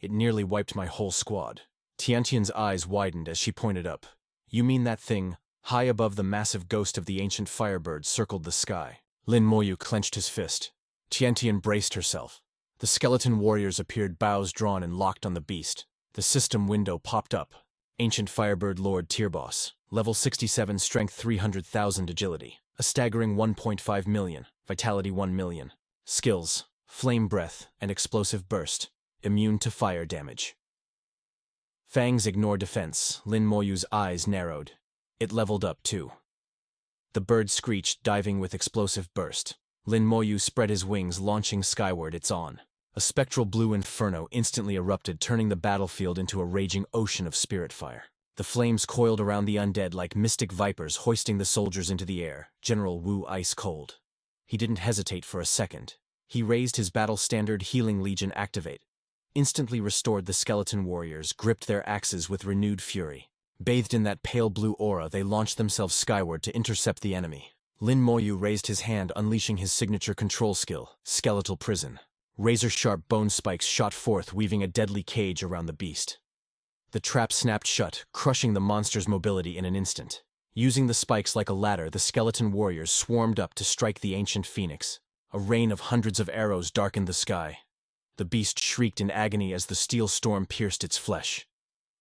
It nearly wiped my whole squad. Tiantian's eyes widened as she pointed up. You mean that thing, high above the massive ghost of the ancient firebird, circled the sky? Lin Moyu clenched his fist. Tiantian braced herself. The skeleton warriors appeared, bows drawn and locked on the beast. The system window popped up. Ancient Firebird Lord Tierboss. Level 67, Strength 300,000, Agility. A staggering 1.5 million. Vitality 1 million. Skills. Flame Breath and Explosive Burst. Immune to fire damage. Fangs ignore defense. Lin Moyu's eyes narrowed. It leveled up too. The bird screeched, diving with Explosive Burst. Lin Moyu spread his wings, launching skyward. It's on. A spectral blue inferno instantly erupted, turning the battlefield into a raging ocean of spirit fire. The flames coiled around the undead like mystic vipers, hoisting the soldiers into the air. General Wu ice cold. He didn't hesitate for a second. He raised his battle standard, Healing Legion activate. Instantly restored the skeleton warriors, gripped their axes with renewed fury. Bathed in that pale blue aura, they launched themselves skyward to intercept the enemy. Lin Moyu raised his hand, unleashing his signature control skill, Skeletal Prison. Razor-sharp bone spikes shot forth, weaving a deadly cage around the beast. The trap snapped shut, crushing the monster's mobility in an instant. Using the spikes like a ladder, the skeleton warriors swarmed up to strike the ancient phoenix. A rain of hundreds of arrows darkened the sky. The beast shrieked in agony as the steel storm pierced its flesh.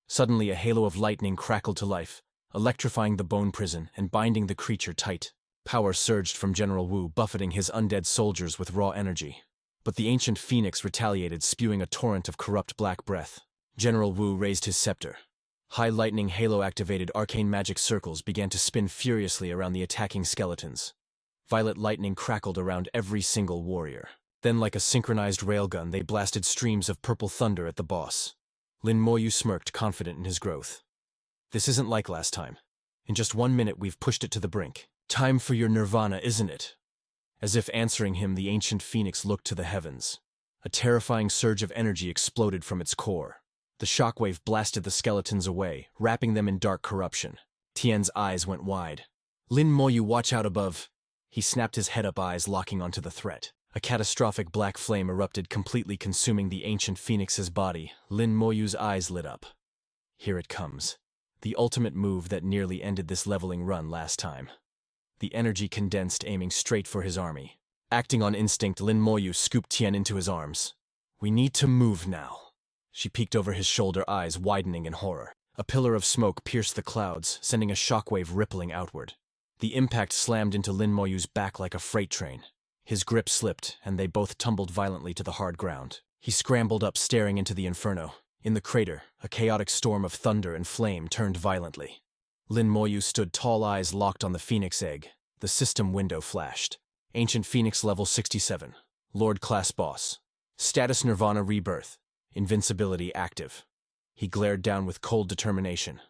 Suddenly, a halo of lightning crackled to life, electrifying the bone prison and binding the creature tight. Power surged from General Wu, buffeting his undead soldiers with raw energy. But the ancient phoenix retaliated, spewing a torrent of corrupt black breath. General Wu raised his scepter. High lightning halo-activated arcane magic circles began to spin furiously around the attacking skeletons. Violet lightning crackled around every single warrior. Then, like a synchronized railgun, they blasted streams of purple thunder at the boss. Lin Moyu smirked, confident in his growth. This isn't like last time. In just 1 minute, we've pushed it to the brink. Time for your nirvana, isn't it? As if answering him, the ancient phoenix looked to the heavens. A terrifying surge of energy exploded from its core. The shockwave blasted the skeletons away, wrapping them in dark corruption. Tian's eyes went wide. Lin Moyu, watch out above. He snapped his head up, eyes locking onto the threat. A catastrophic black flame erupted, completely consuming the ancient phoenix's body. Lin Moyu's eyes lit up. Here it comes. The ultimate move that nearly ended this leveling run last time. The energy condensed, aiming straight for his army. Acting on instinct, Lin Moyu scooped Tian into his arms. We need to move now. She peeked over his shoulder, eyes widening in horror. A pillar of smoke pierced the clouds, sending a shockwave rippling outward. The impact slammed into Lin Moyu's back like a freight train. His grip slipped, and they both tumbled violently to the hard ground. He scrambled up, staring into the inferno. In the crater, a chaotic storm of thunder and flame turned violently. Lin Moyu stood tall, eyes locked on the Phoenix egg. The system window flashed. Ancient Phoenix level 67. Lord class boss. Status Nirvana rebirth. Invincibility active. He glared down with cold determination.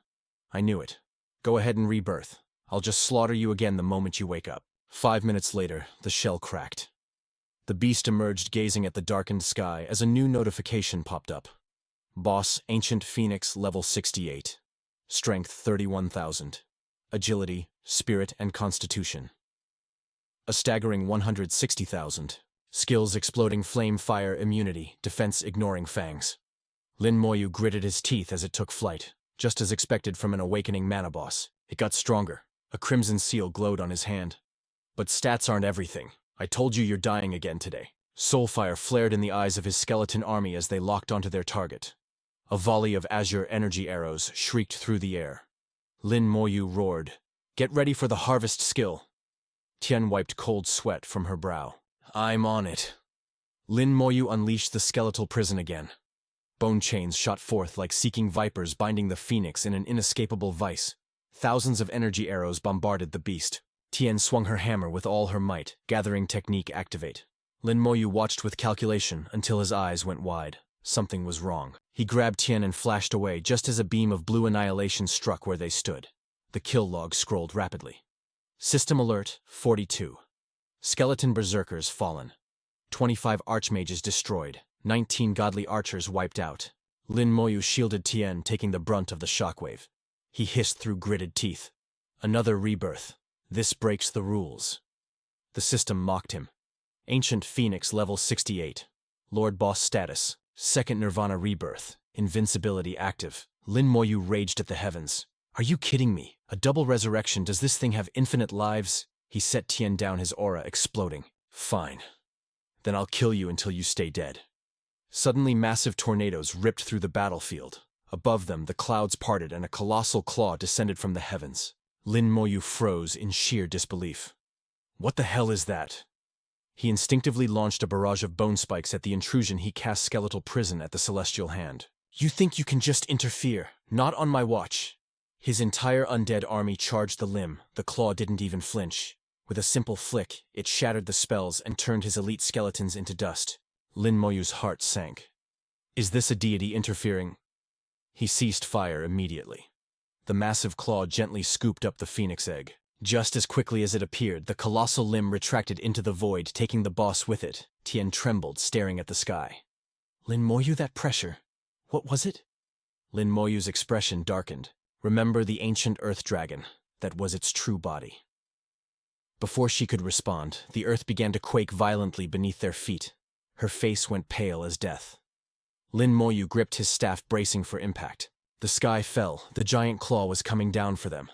I knew it. Go ahead and rebirth. I'll just slaughter you again the moment you wake up. 5 minutes later, the shell cracked. The beast emerged, gazing at the darkened sky as a new notification popped up. Boss, Ancient Phoenix, level 68. Strength 31,000. Agility, Spirit, and Constitution. A staggering 160,000. Skills, Exploding Flame, Fire, Immunity, Defense, Ignoring Fangs. Lin Moyu gritted his teeth as it took flight, just as expected from an awakening mana boss. It got stronger. A crimson seal glowed on his hand. But stats aren't everything. I told you you're dying again today. Soulfire flared in the eyes of his skeleton army as they locked onto their target. A volley of azure energy arrows shrieked through the air. Lin Moyu roared, "Get ready for the harvest skill." Tian wiped cold sweat from her brow. I'm on it. Lin Moyu unleashed the skeletal prison again. Bone chains shot forth like seeking vipers, binding the phoenix in an inescapable vice. Thousands of energy arrows bombarded the beast. Tian swung her hammer with all her might, gathering technique activate. Lin Moyu watched with calculation until his eyes went wide. Something was wrong. He grabbed Tian and flashed away just as a beam of blue annihilation struck where they stood. The kill log scrolled rapidly. System alert 42. Skeleton berserkers fallen. 25 archmages destroyed. 19 godly archers wiped out. Lin Moyu shielded Tian, taking the brunt of the shockwave. He hissed through gritted teeth. Another rebirth. This breaks the rules. The system mocked him. Ancient Phoenix level 68. Lord boss status. Second Nirvana rebirth. Invincibility active. Lin Moyu raged at the heavens. Are you kidding me? A double resurrection? Does this thing have infinite lives? He set Tian down, his aura exploding. Fine. Then I'll kill you until you stay dead. Suddenly, massive tornadoes ripped through the battlefield. Above them, the clouds parted and a colossal claw descended from the heavens. Lin Moyu froze in sheer disbelief. What the hell is that? He instinctively launched a barrage of bone spikes at the intrusion. He cast skeletal prison at the celestial hand. You think you can just interfere? Not on my watch. His entire undead army charged the limb. The claw didn't even flinch. With a simple flick, it shattered the spells and turned his elite skeletons into dust. Lin Moyu's heart sank. Is this a deity interfering? He ceased fire immediately. The massive claw gently scooped up the phoenix egg. Just as quickly as it appeared, the colossal limb retracted into the void, taking the boss with it. Tian trembled, staring at the sky. Lin Moyu, that pressure. What was it? Lin Moyu's expression darkened. Remember the ancient earth dragon. That was its true body. Before she could respond, the earth began to quake violently beneath their feet. Her face went pale as death. Lin Moyu gripped his staff, bracing for impact. The sky fell. The giant claw was coming down for them.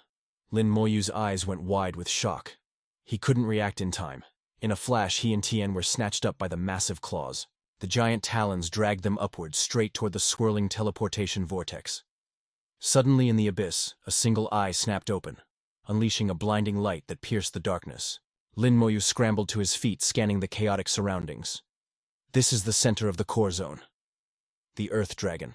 Lin Moyu's eyes went wide with shock. He couldn't react in time. In a flash, he and Tian were snatched up by the massive claws. The giant talons dragged them upward, straight toward the swirling teleportation vortex. Suddenly in the abyss, a single eye snapped open, unleashing a blinding light that pierced the darkness. Lin Moyu scrambled to his feet, scanning the chaotic surroundings. This is the center of the core zone. The Earth Dragon.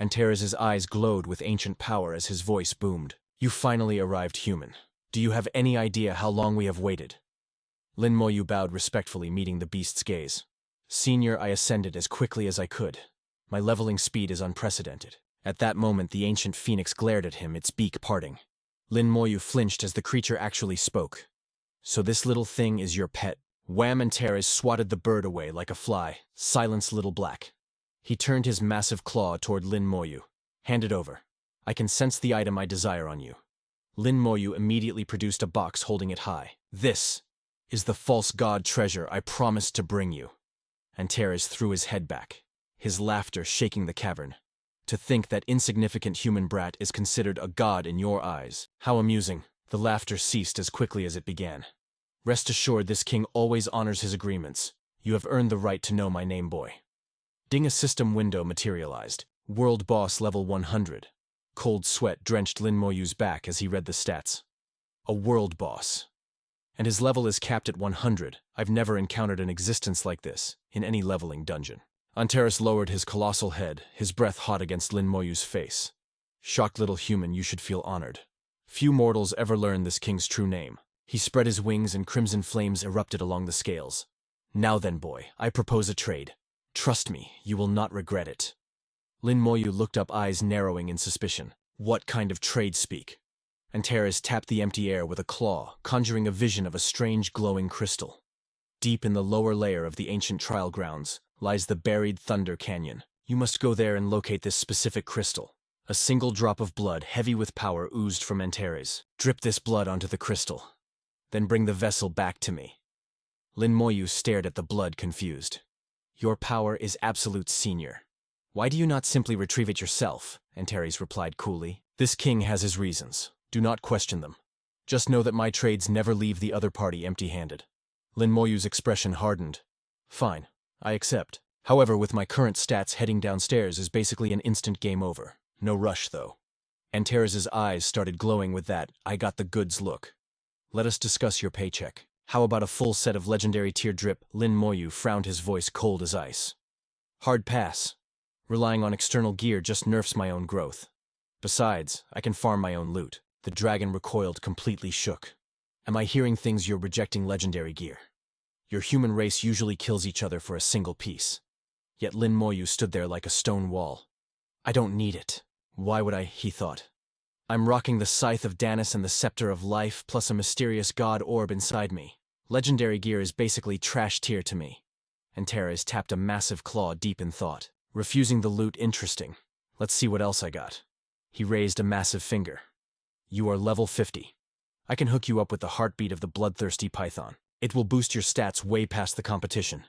Antares' eyes glowed with ancient power as his voice boomed. You finally arrived, human. Do you have any idea how long we have waited? Lin Moyu bowed respectfully, meeting the beast's gaze. Senior, I ascended as quickly as I could. My leveling speed is unprecedented. At that moment, the ancient phoenix glared at him, its beak parting. Lin Moyu flinched as the creature actually spoke. So this little thing is your pet? Wham! Antares swatted the bird away like a fly. Silence, little black. He turned his massive claw toward Lin Moyu. Hand it over. I can sense the item I desire on you. Lin Moyu immediately produced a box holding it high. This is the false god treasure I promised to bring you. Antares threw his head back, his laughter shaking the cavern. To think that insignificant human brat is considered a god in your eyes. How amusing. The laughter ceased as quickly as it began. Rest assured, this king always honors his agreements. You have earned the right to know my name, boy. Ding! A system window materialized. World Boss level 100. Cold sweat drenched Lin Moyu's back as he read the stats. A World Boss. And his level is capped at 100. I've never encountered an existence like this in any leveling dungeon. Antares lowered his colossal head, his breath hot against Lin Moyu's face. Shocked little human, you should feel honored. Few mortals ever learn this king's true name. He spread his wings and crimson flames erupted along the scales. Now then, boy, I propose a trade. Trust me, you will not regret it. Lin Moyu looked up, eyes narrowing in suspicion. What kind of trade speak? Antares tapped the empty air with a claw, conjuring a vision of a strange glowing crystal. Deep in the lower layer of the ancient trial grounds lies the buried Thunder Canyon. You must go there and locate this specific crystal. A single drop of blood, heavy with power, oozed from Antares. Drip this blood onto the crystal. Then bring the vessel back to me. Lin Moyu stared at the blood, confused. Your power is absolute, senior. Why do you not simply retrieve it yourself? Antares replied coolly. This king has his reasons. Do not question them. Just know that my trades never leave the other party empty-handed. Lin Moyu's expression hardened. Fine, I accept. However, with my current stats, heading downstairs is basically an instant game over. No rush, though. Antares' eyes started glowing with that I got the goods look. Let us discuss your paycheck. How about a full set of legendary tier drip? Lin Moyu frowned, his voice cold as ice. Hard pass. Relying on external gear just nerfs my own growth. Besides, I can farm my own loot. The dragon recoiled, completely shook. Am I hearing things? You're rejecting legendary gear. Your human race usually kills each other for a single piece. Yet Lin Moyu stood there like a stone wall. I don't need it. Why would I? He thought. I'm rocking the Scythe of Danis and the Scepter of Life, plus a mysterious god orb inside me. Legendary gear is basically trash tier to me. Antares tapped a massive claw deep in thought. Refusing the loot, interesting. Let's see what else I got. He raised a massive finger. You are level 50. I can hook you up with the heartbeat of the bloodthirsty python. It will boost your stats way past the competition.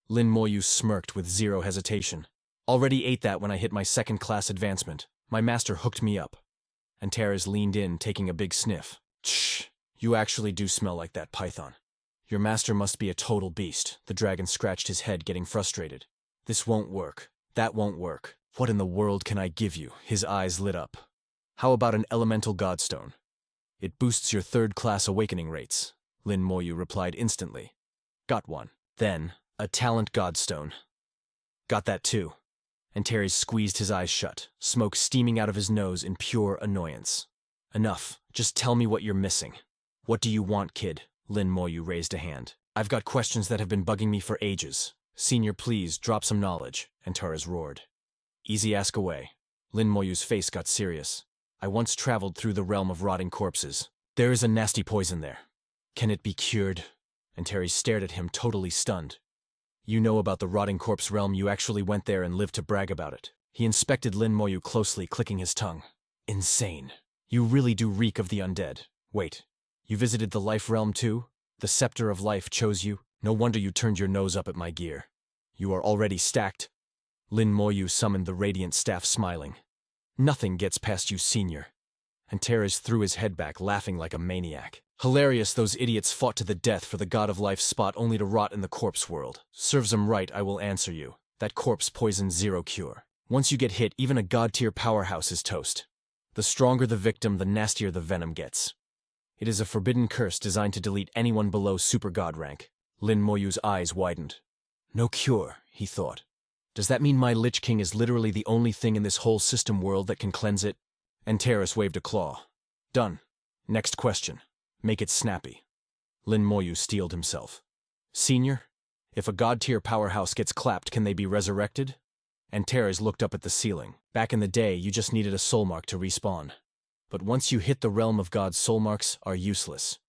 Lin Moyu smirked with zero hesitation. Already ate that when I hit my second-class advancement. My master hooked me up. Antares leaned in, taking a big sniff. Shh, you actually do smell like that python. Your master must be a total beast. The dragon scratched his head, getting frustrated. This won't work. That won't work. What in the world can I give you? His eyes lit up. How about an elemental godstone? It boosts your third-class awakening rates. Lin Moyu replied instantly. Got one. Then, a talent godstone. Got that too. Antares squeezed his eyes shut, smoke steaming out of his nose in pure annoyance. Enough. Just tell me what you're missing. What do you want, kid? Lin Moyu raised a hand. I've got questions that have been bugging me for ages. Senior, please, drop some knowledge, Antares roared. Easy, ask away. Lin Moyu's face got serious. I once traveled through the realm of rotting corpses. There is a nasty poison there. Can it be cured? Antares stared at him, totally stunned. You know about the rotting corpse realm, you actually went there and lived to brag about it. He inspected Lin Moyu closely, clicking his tongue. Insane. You really do reek of the undead. Wait, you visited the life realm too? The Scepter of Life chose you? No wonder you turned your nose up at my gear. You are already stacked. Lin Moyu summoned the radiant staff, smiling. Nothing gets past you, senior. Antares threw his head back, laughing like a maniac. Hilarious, those idiots fought to the death for the god of life's spot only to rot in the corpse world. Serves 'em right, I will answer you. That corpse poison, zero cure. Once you get hit, even a god-tier powerhouse is toast. The stronger the victim, the nastier the venom gets. It is a forbidden curse designed to delete anyone below super god rank. Lin Moyu's eyes widened. No cure, he thought. Does that mean my Lich King is literally the only thing in this whole system world that can cleanse it? Antares waved a claw. Done. Next question. Make it snappy. Lin Moyu steeled himself. Senior, if a god-tier powerhouse gets clapped, can they be resurrected? Antares looked up at the ceiling. Back in the day, you just needed a soul mark to respawn. But once you hit the realm of gods, soul marks are useless.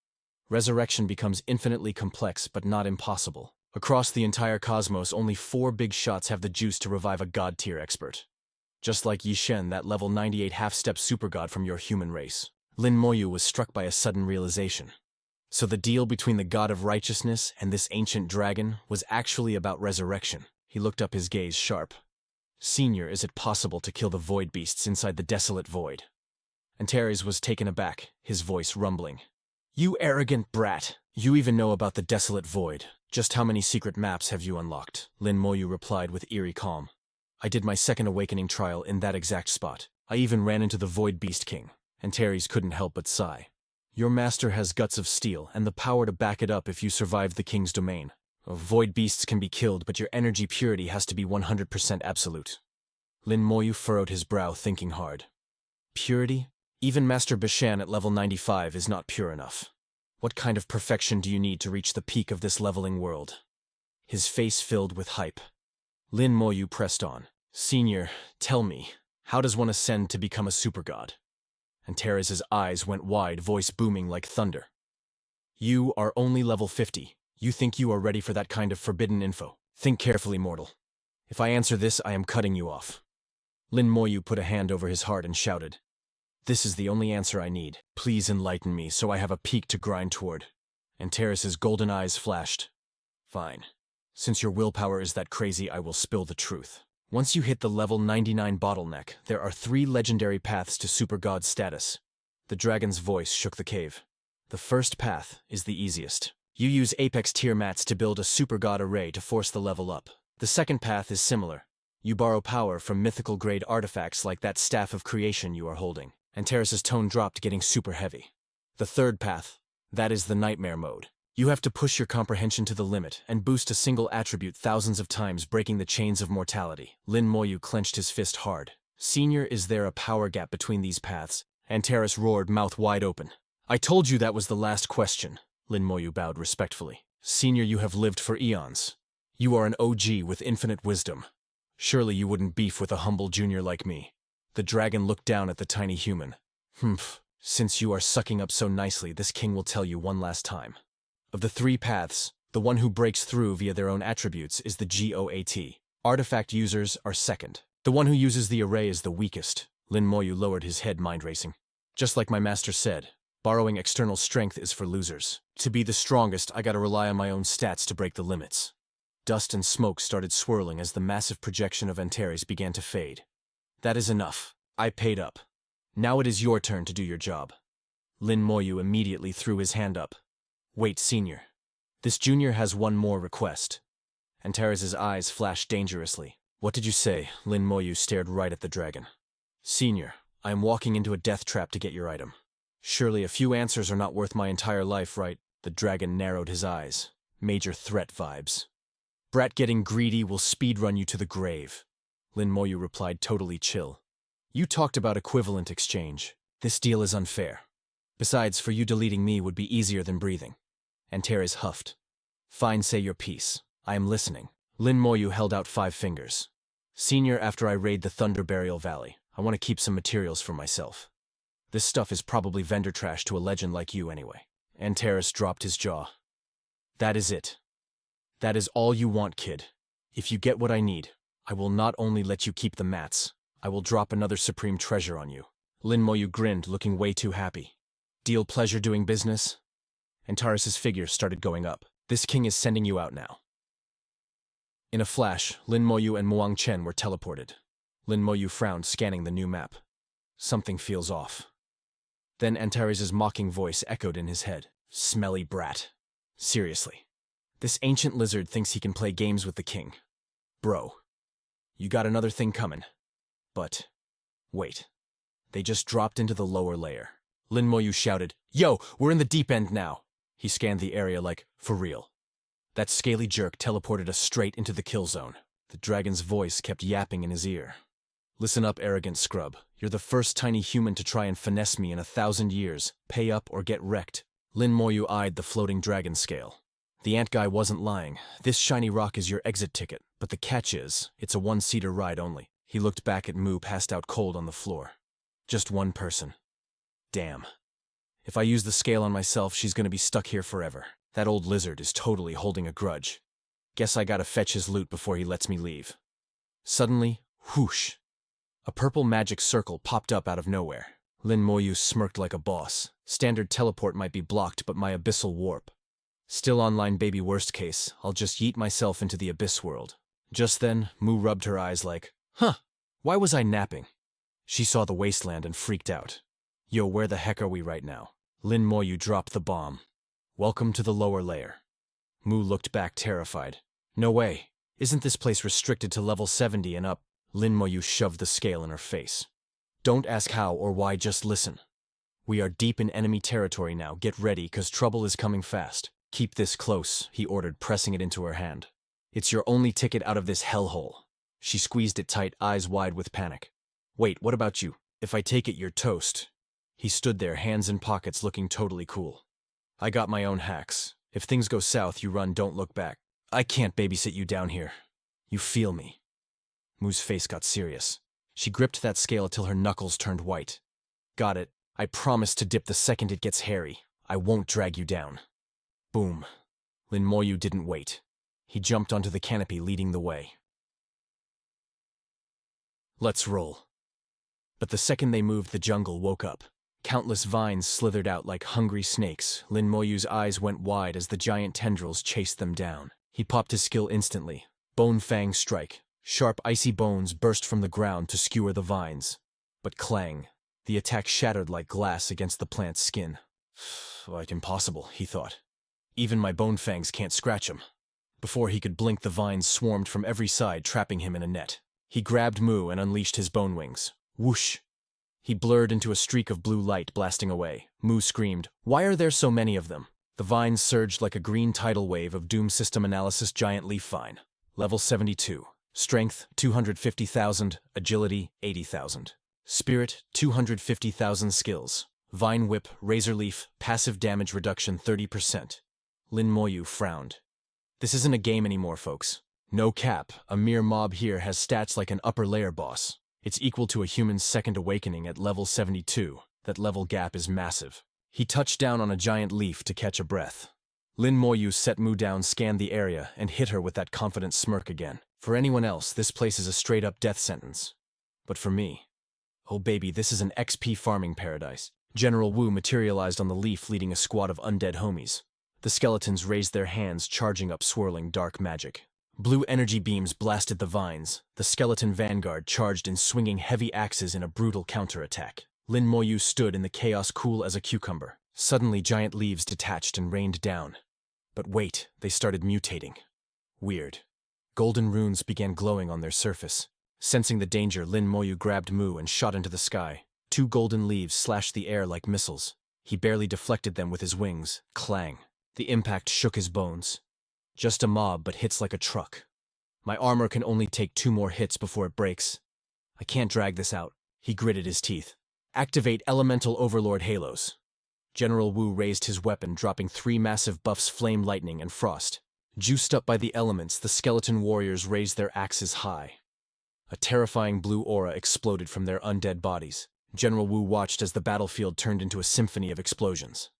Resurrection becomes infinitely complex, but not impossible. Across the entire cosmos, only 4 big shots have the juice to revive a god-tier expert. Just like Yi Shen, that level 98 half-step supergod from your human race. Lin Moyu was struck by a sudden realization. So the deal between the god of righteousness and this ancient dragon was actually about resurrection. He looked up, his gaze sharp. Senior, is it possible to kill the void beasts inside the desolate void? Antares was taken aback, his voice rumbling. You arrogant brat! You even know about the desolate void. Just how many secret maps have you unlocked? Lin Moyu replied with eerie calm. I did my second awakening trial in that exact spot. I even ran into the Void Beast King. Antares couldn't help but sigh. Your master has guts of steel and the power to back it up if you survive the king's domain. Void beasts can be killed, but your energy purity has to be 100% absolute. Lin Moyu furrowed his brow, thinking hard. Purity? Even Master Bishan at level 95 is not pure enough. What kind of perfection do you need to reach the peak of this leveling world? His face filled with hype. Lin Moyu pressed on. Senior, tell me, how does one ascend to become a supergod? Antares' eyes went wide, voice booming like thunder. You are only level 50. You think you are ready for that kind of forbidden info? Think carefully, mortal. If I answer this, I am cutting you off. Lin Moyu put a hand over his heart and shouted. This is the only answer I need. Please enlighten me so I have a peak to grind toward. Antares' golden eyes flashed. Fine. Since your willpower is that crazy, I will spill the truth. Once you hit the level 99 bottleneck, there are 3 legendary paths to super god status. The dragon's voice shook the cave. The first path is the easiest. You use apex tier mats to build a super god array to force the level up. The second path is similar. You borrow power from mythical grade artifacts like that staff of creation you are holding. Antares' tone dropped, getting super heavy. The third path, that is the nightmare mode. You have to push your comprehension to the limit and boost a single attribute thousands of times, breaking the chains of mortality. Lin Moyu clenched his fist hard. Senior, is there a power gap between these paths? Antares roared, mouth wide open. I told you that was the last question. Lin Moyu bowed respectfully. Senior, you have lived for eons. You are an OG with infinite wisdom. Surely you wouldn't beef with a humble junior like me. The dragon looked down at the tiny human. Humph. Since you are sucking up so nicely, this king will tell you one last time. Of the 3 paths, the one who breaks through via their own attributes is the GOAT. Artifact users are second. The one who uses the array is the weakest. Lin Moyu lowered his head, mind racing. Just like my master said, borrowing external strength is for losers. To be the strongest, I gotta rely on my own stats to break the limits. Dust and smoke started swirling as the massive projection of Antares began to fade. That is enough. I paid up. Now it is your turn to do your job. Lin Moyu immediately threw his hand up. Wait, Senior. This junior has one more request. Antares' eyes flashed dangerously. What did you say? Lin Moyu stared right at the dragon. Senior, I am walking into a death trap to get your item. Surely a few answers are not worth my entire life, right? The dragon narrowed his eyes. Major threat vibes. Brat, getting greedy will speedrun you to the grave. Lin Moyu replied, totally chill. You talked about equivalent exchange. This deal is unfair. Besides, for you deleting me would be easier than breathing. Antares huffed. Fine, say your piece. I am listening. Lin Moyu held out 5 fingers. Senior, after I raid the Thunder Burial Valley, I want to keep some materials for myself. This stuff is probably vendor trash to a legend like you anyway. Antares dropped his jaw. That is it. That is all you want, kid. If you get what I need, I will not only let you keep the mats, I will drop another supreme treasure on you. Lin Moyu grinned, looking way too happy. Deal, pleasure doing business? Antares' figure started going up. This king is sending you out now. In a flash, Lin Moyu and Muang Chen were teleported. Lin Moyu frowned, scanning the new map. Something feels off. Then Antares' mocking voice echoed in his head. Smelly brat. Seriously. This ancient lizard thinks he can play games with the king. Bro. You got another thing coming. But, wait. They just dropped into the lower layer. Lin Moyu shouted, Yo, we're in the deep end now. He scanned the area like, for real. That scaly jerk teleported us straight into the kill zone. The dragon's voice kept yapping in his ear. Listen up, arrogant scrub. You're the first tiny human to try and finesse me in 1,000 years. Pay up or get wrecked. Lin Moyu eyed the floating dragon scale. The ant guy wasn't lying. This shiny rock is your exit ticket, but the catch is, it's a one-seater ride only. He looked back at Mu passed out cold on the floor. Just one person. Damn. If I use the scale on myself, she's gonna be stuck here forever. That old lizard is totally holding a grudge. Guess I gotta fetch his loot before he lets me leave. Suddenly, whoosh. A purple magic circle popped up out of nowhere. Lin Moyu smirked like a boss. Standard teleport might be blocked, but my abyssal warp. Still online, baby, worst case, I'll just yeet myself into the abyss world. Just then, Mu rubbed her eyes like, huh, why was I napping? She saw the wasteland and freaked out. Yo, where the heck are we right now? Lin Moyu dropped the bomb. Welcome to the lower layer. Mu looked back terrified. No way. Isn't this place restricted to level 70 and up? Lin Moyu shoved the scale in her face. Don't ask how or why, just listen. We are deep in enemy territory now. Get ready, 'cause trouble is coming fast. Keep this close, he ordered, pressing it into her hand. It's your only ticket out of this hellhole. She squeezed it tight, eyes wide with panic. Wait, what about you? If I take it, you're toast. He stood there, hands in pockets, looking totally cool. I got my own hacks. If things go south, you run, don't look back. I can't babysit you down here. You feel me? Mu's face got serious. She gripped that scale till her knuckles turned white. Got it. I promise to dip the second it gets hairy. I won't drag you down. Boom. Lin Moyu didn't wait. He jumped onto the canopy, leading the way. Let's roll. But the second they moved, the jungle woke up. Countless vines slithered out like hungry snakes. Lin Moyu's eyes went wide as the giant tendrils chased them down. He popped his skill instantly. Bone Fang Strike. Sharp, icy bones burst from the ground to skewer the vines. But clang. The attack shattered like glass against the plant's skin. Like impossible, he thought. Even my bone fangs can't scratch him. Before he could blink, the vines swarmed from every side, trapping him in a net. He grabbed Mu and unleashed his bone wings. Whoosh! He blurred into a streak of blue light, blasting away. Mu screamed, "Why are there so many of them?" The vines surged like a green tidal wave of Doom System Analysis giant leaf vine. Level 72. Strength, 250,000. Agility, 80,000. Spirit, 250,000 skills. Vine Whip, Razor Leaf, passive damage reduction 30%. Lin Moyu frowned. This isn't a game anymore, folks. No cap, a mere mob here has stats like an upper layer boss. It's equal to a human's second awakening at level 72. That level gap is massive. He touched down on a giant leaf to catch a breath. Lin Moyu set Mu down, scanned the area, and hit her with that confident smirk again. For anyone else, this place is a straight-up death sentence. But for me, oh baby, this is an XP farming paradise. General Wu materialized on the leaf, leading a squad of undead homies. The skeletons raised their hands, charging up swirling dark magic. Blue energy beams blasted the vines. The skeleton vanguard charged in swinging heavy axes in a brutal counterattack. Lin Moyu stood in the chaos, cool as a cucumber. Suddenly, giant leaves detached and rained down. But wait, they started mutating. Weird. Golden runes began glowing on their surface. Sensing the danger, Lin Moyu grabbed Mu and shot into the sky. 2 golden leaves slashed the air like missiles. He barely deflected them with his wings. Clang. The impact shook his bones. Just a mob, but hits like a truck. My armor can only take 2 more hits before it breaks. I can't drag this out. He gritted his teeth. Activate Elemental Overlord Halos. General Wu raised his weapon, dropping 3 massive buffs: Flame, Lightning, and Frost. Juiced up by the elements, the skeleton warriors raised their axes high. A terrifying blue aura exploded from their undead bodies. General Wu watched as the battlefield turned into a symphony of explosions.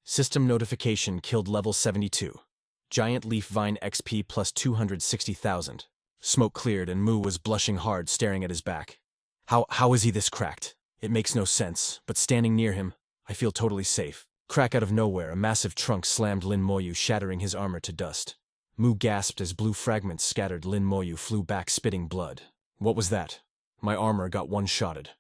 System notification: killed level 72. Giant leaf vine XP plus 260,000. Smoke cleared and Mu was blushing hard, staring at his back. How is he this cracked? It makes no sense, but standing near him, I feel totally safe. Crack out of nowhere, a massive trunk slammed Lin Moyu, shattering his armor to dust. Mu gasped as blue fragments scattered. Lin Moyu flew back, spitting blood. What was that? My armor got one-shotted.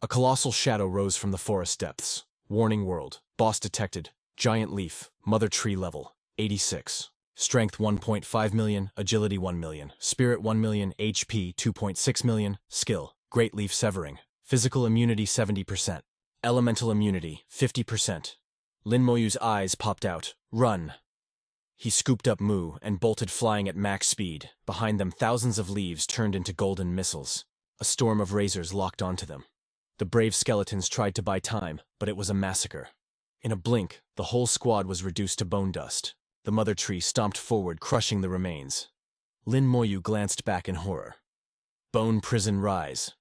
A colossal shadow rose from the forest depths. Warning world. Boss detected. Giant leaf. Mother tree level. 86. Strength 1.5 million. Agility 1 million. Spirit 1 million. HP 2.6 million. Skill. Great leaf severing. Physical immunity 70%. Elemental immunity 50%. Lin Moyu's eyes popped out. Run. He scooped up Mu and bolted flying at max speed. Behind them, thousands of leaves turned into golden missiles. A storm of razors locked onto them. The brave skeletons tried to buy time, but it was a massacre. In a blink, the whole squad was reduced to bone dust. The mother tree stomped forward, crushing the remains. Lin Moyu glanced back in horror. Bone prison rise.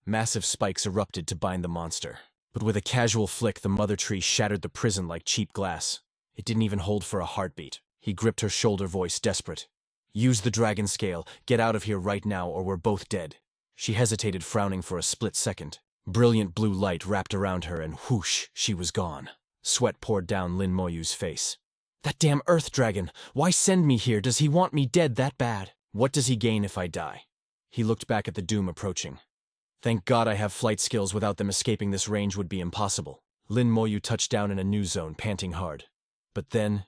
Massive spikes erupted to bind the monster. But with a casual flick, the mother tree shattered the prison like cheap glass. It didn't even hold for a heartbeat. He gripped her shoulder, voice desperate. Use the dragon scale. Get out of here right now or we're both dead. She hesitated, frowning for a split second. Brilliant blue light wrapped around her and whoosh, she was gone. Sweat poured down Lin Moyu's face. That damn earth dragon! Why send me here? Does he want me dead that bad? What does he gain if I die? He looked back at the doom approaching. Thank God I have flight skills. Without them, escaping this range would be impossible. Lin Moyu touched down in a new zone, panting hard. But then,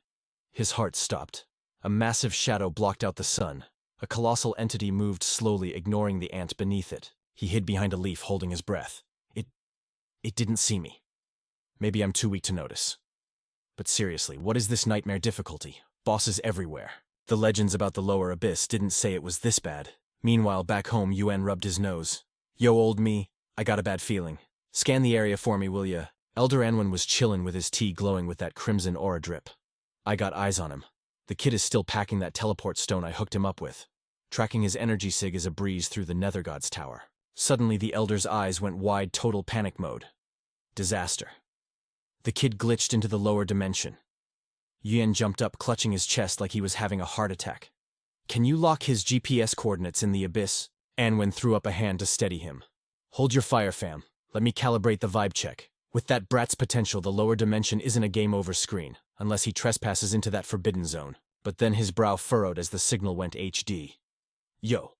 his heart stopped. A massive shadow blocked out the sun. A colossal entity moved slowly, ignoring the ant beneath it. He hid behind a leaf, holding his breath. It didn't see me. Maybe I'm too weak to notice. But seriously, what is this nightmare difficulty? Bosses everywhere. The legends about the lower abyss didn't say it was this bad. Meanwhile, back home, Yuan rubbed his nose. Yo, old me, I got a bad feeling. Scan the area for me, will ya? Elder Anwen was chillin' with his tea glowing with that crimson aura drip. I got eyes on him. The kid is still packing that teleport stone I hooked him up with. Tracking his energy sig is a breeze through the Nether God's tower. Suddenly, the Elder's eyes went wide, total panic mode. Disaster. The kid glitched into the lower dimension. Yuan jumped up, clutching his chest like he was having a heart attack. Can you lock his GPS coordinates in the abyss? Anwen threw up a hand to steady him. Hold your fire, fam. Let me calibrate the vibe check. With that brat's potential, the lower dimension isn't a game over screen, unless he trespasses into that forbidden zone. But then his brow furrowed as the signal went HD. Yo.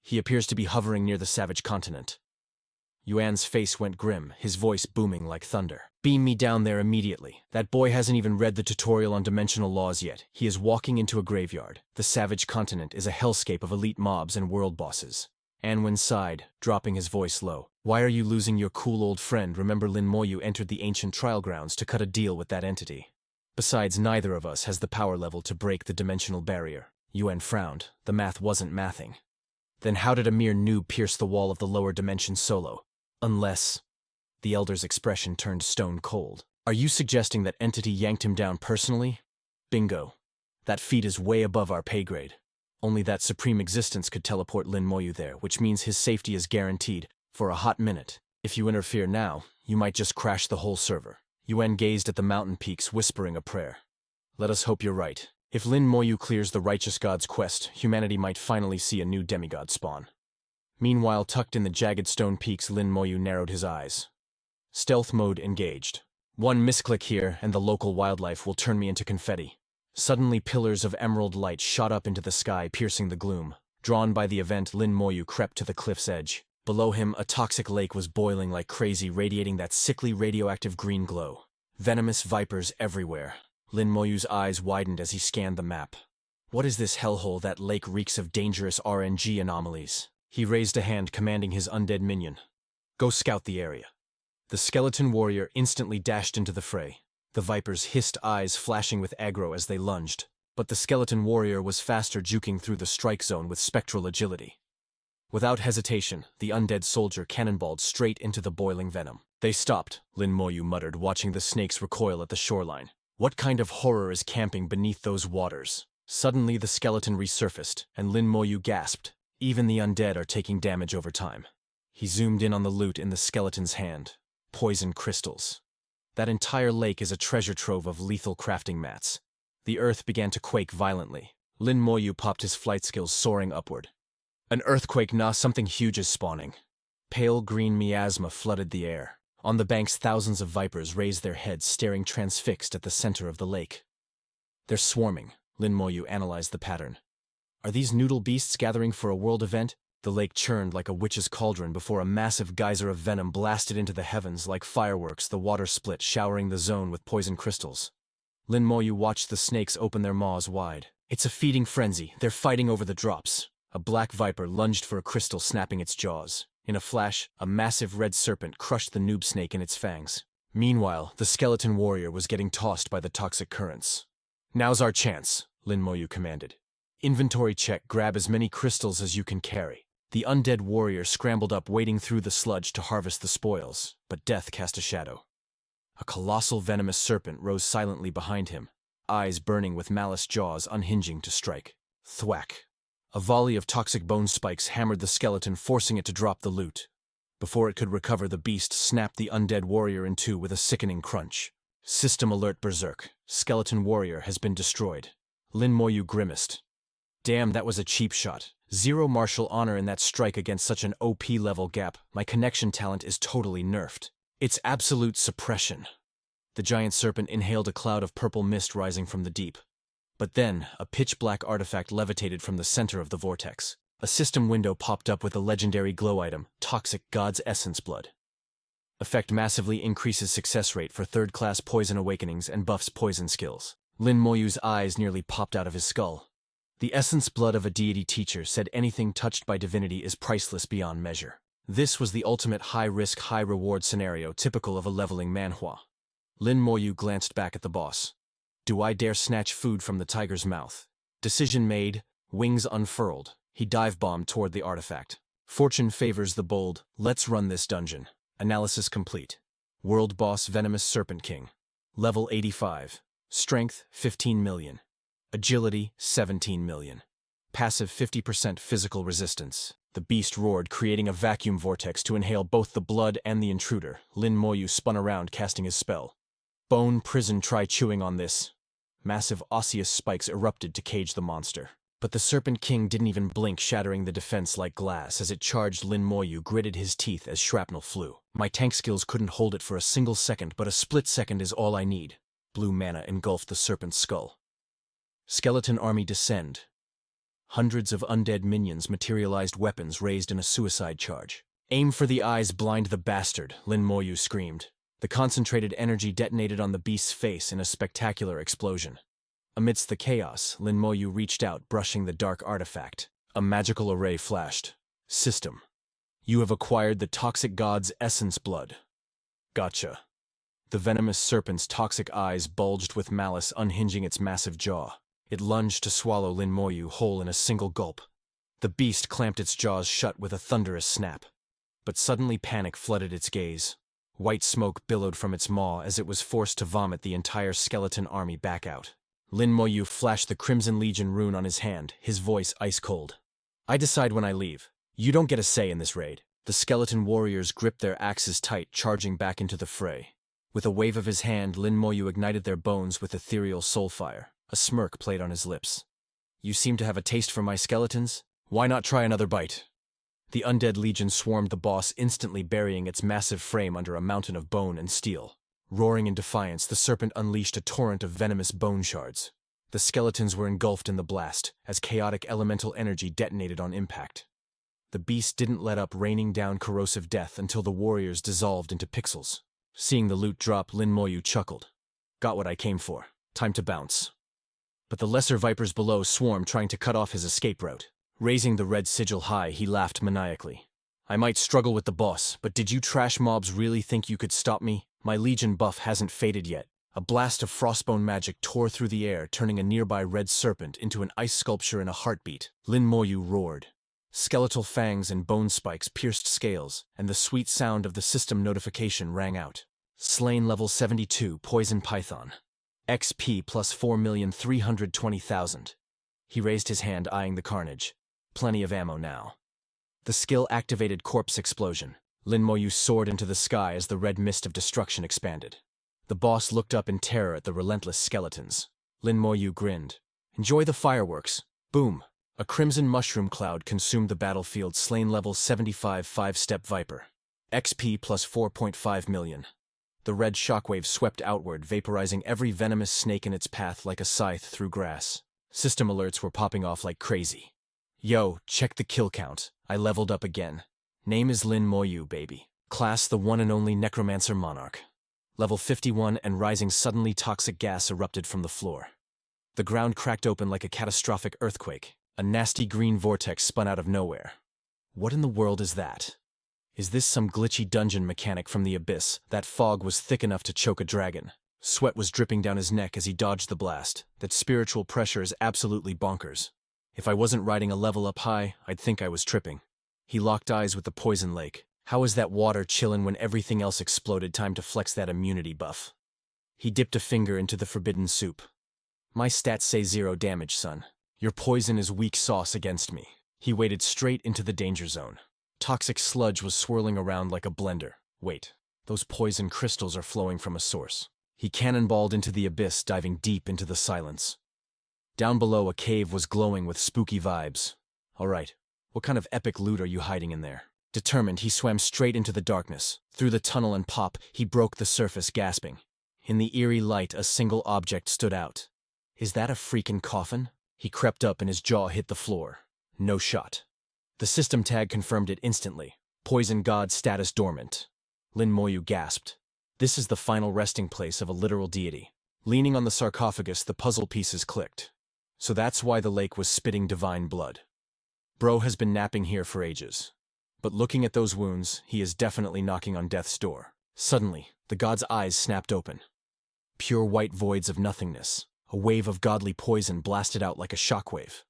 He appears to be hovering near the savage continent. Yuan's face went grim, his voice booming like thunder. Beam me down there immediately. That boy hasn't even read the tutorial on dimensional laws yet. He is walking into a graveyard. The savage continent is a hellscape of elite mobs and world bosses. Anwen sighed, dropping his voice low. Why are you losing your cool old friend? Remember, Lin Moyu entered the ancient trial grounds to cut a deal with that entity. Besides, neither of us has the power level to break the dimensional barrier. Yuan frowned. The math wasn't mathing. Then how did a mere noob pierce the wall of the lower dimension solo? Unless... The Elder's expression turned stone cold. Are you suggesting that entity yanked him down personally? Bingo. That feat is way above our pay grade. Only that supreme existence could teleport Lin Moyu there, which means his safety is guaranteed for a hot minute. If you interfere now, you might just crash the whole server. Yuan gazed at the mountain peaks, whispering a prayer. Let us hope you're right. If Lin Moyu clears the righteous god's quest, humanity might finally see a new demigod spawn. Meanwhile, tucked in the jagged stone peaks, Lin Moyu narrowed his eyes. Stealth mode engaged. One misclick here, and the local wildlife will turn me into confetti. Suddenly, pillars of emerald light shot up into the sky, piercing the gloom. Drawn by the event, Lin Moyu crept to the cliff's edge. Below him, a toxic lake was boiling like crazy, radiating that sickly radioactive green glow. Venomous vipers everywhere. Lin Moyu's eyes widened as he scanned the map. What is this hellhole? That lake reeks of dangerous RNG anomalies. He raised a hand, commanding his undead minion. Go scout the area. The skeleton warrior instantly dashed into the fray. The vipers hissed, eyes flashing with aggro as they lunged. But the skeleton warrior was faster, juking through the strike zone with spectral agility. Without hesitation, the undead soldier cannonballed straight into the boiling venom. They stopped, Lin Moyu muttered, watching the snakes recoil at the shoreline. What kind of horror is camping beneath those waters? Suddenly the skeleton resurfaced, and Lin Moyu gasped. Even the undead are taking damage over time. He zoomed in on the loot in the skeleton's hand. Poison crystals. That entire lake is a treasure trove of lethal crafting mats. The earth began to quake violently. Lin Moyu popped his flight skills, soaring upward. An earthquake, nah, something huge is spawning. Pale green miasma flooded the air. On the banks, thousands of vipers raised their heads, staring transfixed at the center of the lake. They're swarming, Lin Moyu analyzed the pattern. Are these noodle beasts gathering for a world event? The lake churned like a witch's cauldron before a massive geyser of venom blasted into the heavens like fireworks. The water split, showering the zone with poison crystals. Lin Moyu watched the snakes open their maws wide. It's a feeding frenzy. They're fighting over the drops. A black viper lunged for a crystal, snapping its jaws. In a flash, a massive red serpent crushed the noob snake in its fangs. Meanwhile, the skeleton warrior was getting tossed by the toxic currents. Now's our chance, Lin Moyu commanded. Inventory check, grab as many crystals as you can carry. The undead warrior scrambled up, wading through the sludge to harvest the spoils, but death cast a shadow. A colossal venomous serpent rose silently behind him, eyes burning with malice, jaws unhinging to strike. Thwack! A volley of toxic bone spikes hammered the skeleton, forcing it to drop the loot. Before it could recover, the beast snapped the undead warrior in two with a sickening crunch. System alert, berserk. Skeleton warrior has been destroyed. Lin Moyu grimaced. Damn, that was a cheap shot. Zero martial honor in that strike against such an OP level gap. My connection talent is totally nerfed. It's absolute suppression. The giant serpent inhaled a cloud of purple mist rising from the deep. But then, a pitch-black artifact levitated from the center of the vortex. A system window popped up with a legendary glow item, Toxic God's Essence Blood. Effect massively increases success rate for third-class poison awakenings and buffs poison skills. Lin Moyu's eyes nearly popped out of his skull. The essence blood of a deity teacher said anything touched by divinity is priceless beyond measure. This was the ultimate high-risk, high-reward scenario typical of a leveling manhwa. Lin Moyu glanced back at the boss. Do I dare snatch food from the tiger's mouth? Decision made, wings unfurled. He dive-bombed toward the artifact. Fortune favors the bold. Let's run this dungeon. Analysis complete. World boss Venomous Serpent King. Level 85. Strength 15 million. Agility 17 million. Passive 50% physical resistance. The beast roared, creating a vacuum vortex to inhale both the blood and the intruder. Lin Moyu spun around, casting his spell. Bone prison, try chewing on this. Massive osseous spikes erupted to cage the monster. But the Serpent King didn't even blink, shattering the defense like glass. As it charged, Lin Moyu gritted his teeth as shrapnel flew. My tank skills couldn't hold it for a single second, but a split second is all I need. Blue mana engulfed the serpent's skull. Skeleton army descend. Hundreds of undead minions materialized, weapons raised in a suicide charge. Aim for the eyes, blind the bastard, Lin Moyu screamed. The concentrated energy detonated on the beast's face in a spectacular explosion. Amidst the chaos, Lin Moyu reached out, brushing the dark artifact. A magical array flashed. System. You have acquired the Toxic God's Essence Blood. Gotcha. The venomous serpent's toxic eyes bulged with malice, unhinging its massive jaw. It lunged to swallow Lin Moyu whole in a single gulp. The beast clamped its jaws shut with a thunderous snap. But suddenly panic flooded its gaze. White smoke billowed from its maw as it was forced to vomit the entire skeleton army back out. Lin Moyu flashed the Crimson Legion rune on his hand, his voice ice cold. I decide when I leave. You don't get a say in this raid. The skeleton warriors gripped their axes tight, charging back into the fray. With a wave of his hand, Lin Moyu ignited their bones with ethereal soul fire. A smirk played on his lips. You seem to have a taste for my skeletons? Why not try another bite? The undead legion swarmed the boss, instantly burying its massive frame under a mountain of bone and steel. Roaring in defiance, the serpent unleashed a torrent of venomous bone shards. The skeletons were engulfed in the blast, as chaotic elemental energy detonated on impact. The beast didn't let up, raining down corrosive death until the warriors dissolved into pixels. Seeing the loot drop, Lin Moyu chuckled. Got what I came for. Time to bounce. But the lesser vipers below swarmed, trying to cut off his escape route. Raising the red sigil high, he laughed maniacally. I might struggle with the boss, but did you trash mobs really think you could stop me? My legion buff hasn't faded yet. A blast of frostbone magic tore through the air, turning a nearby red serpent into an ice sculpture in a heartbeat. Lin Moyu roared. Skeletal fangs and bone spikes pierced scales, and the sweet sound of the system notification rang out. Slain level 72, Poison Python. XP plus 4,320,000. He raised his hand, eyeing the carnage. Plenty of ammo now. The skill activated corpse explosion. Lin Moyu soared into the sky as the red mist of destruction expanded. The boss looked up in terror at the relentless skeletons. Lin Moyu grinned. Enjoy the fireworks. Boom. A crimson mushroom cloud consumed the battlefield. Slain level 75 5-step Viper. XP plus 4.5 million. The red shockwave swept outward, vaporizing every venomous snake in its path like a scythe through grass. System alerts were popping off like crazy. Yo, check the kill count. I leveled up again. Name is Lin Moyu, baby. Class the one and only Necromancer Monarch. Level 51 and rising. Suddenly toxic gas erupted from the floor. The ground cracked open like a catastrophic earthquake. A nasty green vortex spun out of nowhere. What in the world is that? Is this some glitchy dungeon mechanic from the abyss? That fog was thick enough to choke a dragon. Sweat was dripping down his neck as he dodged the blast. That spiritual pressure is absolutely bonkers. If I wasn't riding a level up high, I'd think I was tripping. He locked eyes with the poison lake. How is that water chillin' when everything else exploded? Time to flex that immunity buff. He dipped a finger into the forbidden soup. My stats say 0 damage, son. Your poison is weak sauce against me. He waded straight into the danger zone. Toxic sludge was swirling around like a blender. Wait, those poison crystals are flowing from a source. He cannonballed into the abyss, diving deep into the silence. Down below, a cave was glowing with spooky vibes. All right, what kind of epic loot are you hiding in there? Determined, he swam straight into the darkness. Through the tunnel and pop, he broke the surface, gasping. In the eerie light, a single object stood out. Is that a freaking coffin? He crept up and his jaw hit the floor. No shot. The system tag confirmed it instantly. Poison god status dormant. Lin Moyu gasped. This is the final resting place of a literal deity. Leaning on the sarcophagus, the puzzle pieces clicked. So that's why the lake was spitting divine blood. Bro has been napping here for ages. But looking at those wounds, he is definitely knocking on death's door. Suddenly, the god's eyes snapped open. Pure white voids of nothingness. A wave of godly poison blasted out like a shockwave.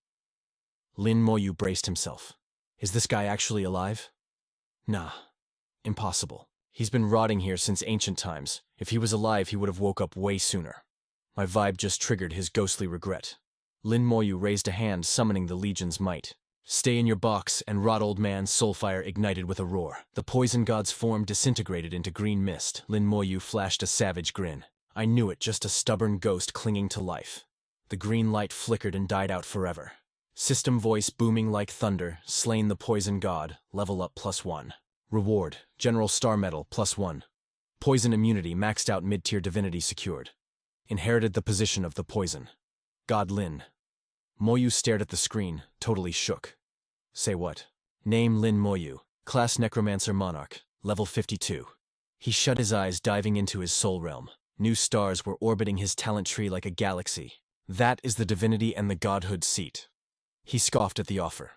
Lin Moyu braced himself. Is this guy actually alive? Nah. Impossible. He's been rotting here since ancient times. If he was alive, he would have woke up way sooner. My vibe just triggered his ghostly regret. Lin Moyu raised a hand, summoning the Legion's might. Stay in your box and rot, old man. Soulfire ignited with a roar. The poison god's form disintegrated into green mist. Lin Moyu flashed a savage grin. I knew it, just a stubborn ghost clinging to life. The green light flickered and died out forever. System voice booming like thunder. Slain the poison god. Level up +1. Reward, General Star Medal +1. Poison immunity maxed out, mid-tier divinity secured. Inherited the position of the poison. God Lin. Moyu stared at the screen, totally shook. Say what? Name Lin Moyu. Class Necromancer Monarch. Level 52. He shut his eyes, diving into his soul realm. New stars were orbiting his talent tree like a galaxy. That is the divinity and the godhood seat. He scoffed at the offer.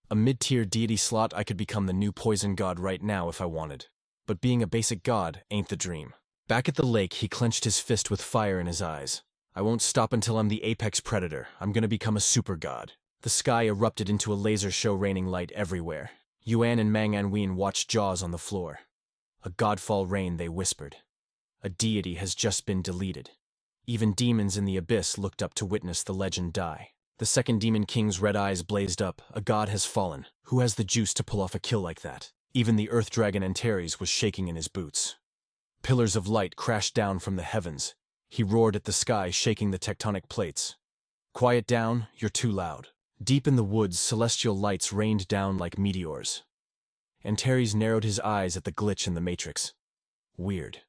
A mid-tier deity slot, I could become the new poison god right now if I wanted. But being a basic god ain't the dream. Back at the lake, he clenched his fist with fire in his eyes. I won't stop until I'm the apex predator. I'm gonna become a super god. The sky erupted into a laser show, raining light everywhere. Yuan and Mang Anwen watched, jaws on the floor. A godfall rain, they whispered. A deity has just been deleted. Even demons in the abyss looked up to witness the legend die. The second demon king's red eyes blazed up. A god has fallen. Who has the juice to pull off a kill like that? Even the earth dragon Antares was shaking in his boots. Pillars of light crashed down from the heavens. He roared at the sky, shaking the tectonic plates. Quiet down, you're too loud. Deep in the woods, celestial lights rained down like meteors. Antares narrowed his eyes at the glitch in the matrix. Weird.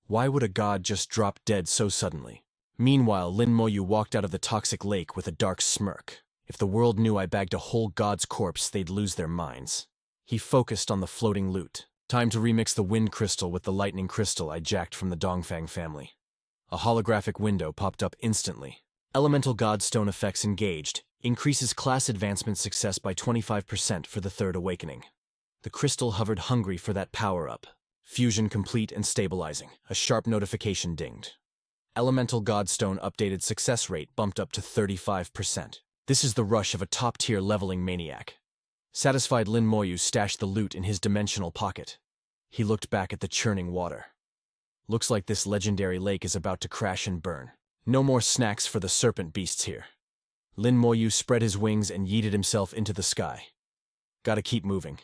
Why would a god just drop dead so suddenly? Meanwhile, Lin Moyu walked out of the toxic lake with a dark smirk. If the world knew I bagged a whole god's corpse, they'd lose their minds. He focused on the floating loot. Time to remix the wind crystal with the lightning crystal I jacked from the Dongfang family. A holographic window popped up instantly. Elemental Godstone effects engaged. Increases class advancement success by 25% for the third awakening. The crystal hovered, hungry for that power-up. Fusion complete and stabilizing. A sharp notification dinged. Elemental Godstone updated success rate bumped up to 35%. This is the rush of a top-tier leveling maniac. Satisfied, Lin Moyu stashed the loot in his dimensional pocket. He looked back at the churning water. Looks like this legendary lake is about to crash and burn. No more snacks for the serpent beasts here. Lin Moyu spread his wings and yeeted himself into the sky. Gotta keep moving.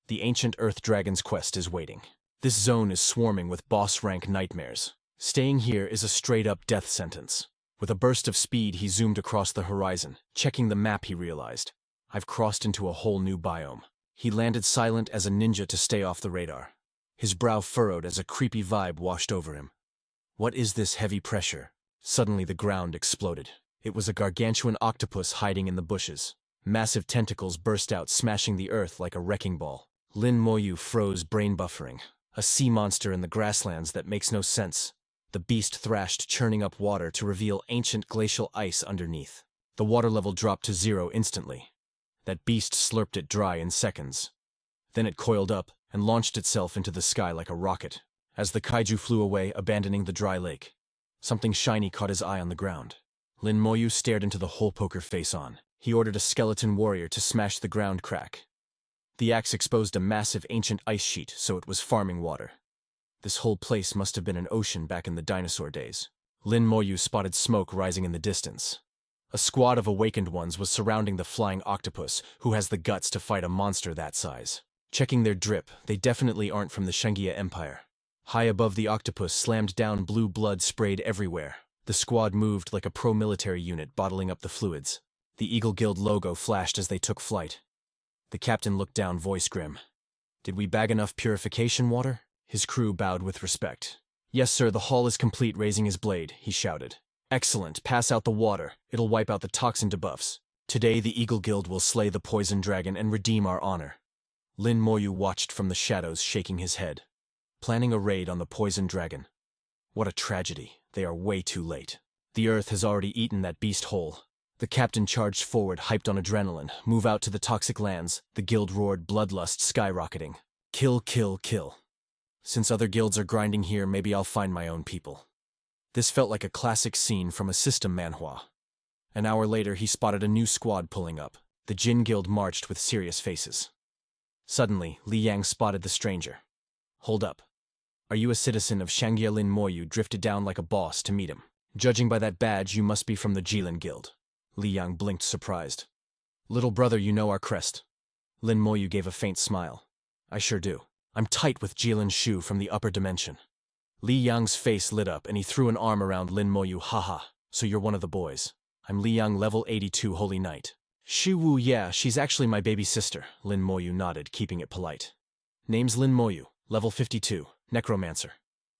The ancient earth dragon's quest is waiting. This zone is swarming with boss-rank nightmares. Staying here is a straight-up death sentence. With a burst of speed, he zoomed across the horizon. Checking the map, he realized, I've crossed into a whole new biome. He landed silent as a ninja to stay off the radar. His brow furrowed as a creepy vibe washed over him. What is this heavy pressure? Suddenly the ground exploded. It was a gargantuan octopus hiding in the bushes. Massive tentacles burst out, smashing the earth like a wrecking ball. Lin Moyu froze, brain buffering. A sea monster in the grasslands that makes no sense. The beast thrashed, churning up water to reveal ancient glacial ice underneath. The water level dropped to 0 instantly. That beast slurped it dry in seconds. Then it coiled up and launched itself into the sky like a rocket. As the kaiju flew away, abandoning the dry lake, Something shiny caught his eye on the ground. Lin Moyu stared into the whole poker face on. He ordered a skeleton warrior to smash the ground crack. The axe exposed a massive ancient ice sheet, so it was farming water. This whole place must have been an ocean back in the dinosaur days. Lin Moyu spotted smoke rising in the distance. A squad of awakened ones was surrounding the flying octopus, who has the guts to fight a monster that size. Checking their drip, they definitely aren't from the Shangye Empire. High above the octopus slammed down, blue blood sprayed everywhere. The squad moved like a pro-military unit bottling up the fluids. The Eagle Guild logo flashed as they took flight. The captain looked down, voice grim. "Did we bag enough purification water?" His crew bowed with respect. "Yes, sir, the haul is complete." Raising his blade, he shouted. "Excellent, pass out the water. It'll wipe out the toxin debuffs. Today the Eagle Guild will slay the poison dragon and redeem our honor." Lin Moyu watched from the shadows, shaking his head. Planning a raid on the poison dragon. What a tragedy. They are way too late. The earth has already eaten that beast whole. The captain charged forward, hyped on adrenaline. Move out to the toxic lands. The guild roared, bloodlust skyrocketing. Kill, kill, kill. Since other guilds are grinding here, maybe I'll find my own people. This felt like a classic scene from a system manhwa. An hour later, he spotted a new squad pulling up. The Jin Guild marched with serious faces. Suddenly, Li Yang spotted the stranger. "Hold up. Are you a citizen of Shangye?" Lin Moyu drifted down like a boss to meet him. "Judging by that badge, you must be from the Jilin Guild." Li Yang blinked, surprised. "Little brother, you know our crest." Lin Moyu gave a faint smile. "I sure do. I'm tight with Jilin Shu from the upper dimension." Li Yang's face lit up and he threw an arm around Lin Moyu. "Haha, so you're one of the boys. I'm Li Yang, level 82, Holy Knight." "Shu Wu, yeah, she's actually my baby sister." Lin Moyu nodded, keeping it polite. "Name's Lin Moyu, level 52, Necromancer."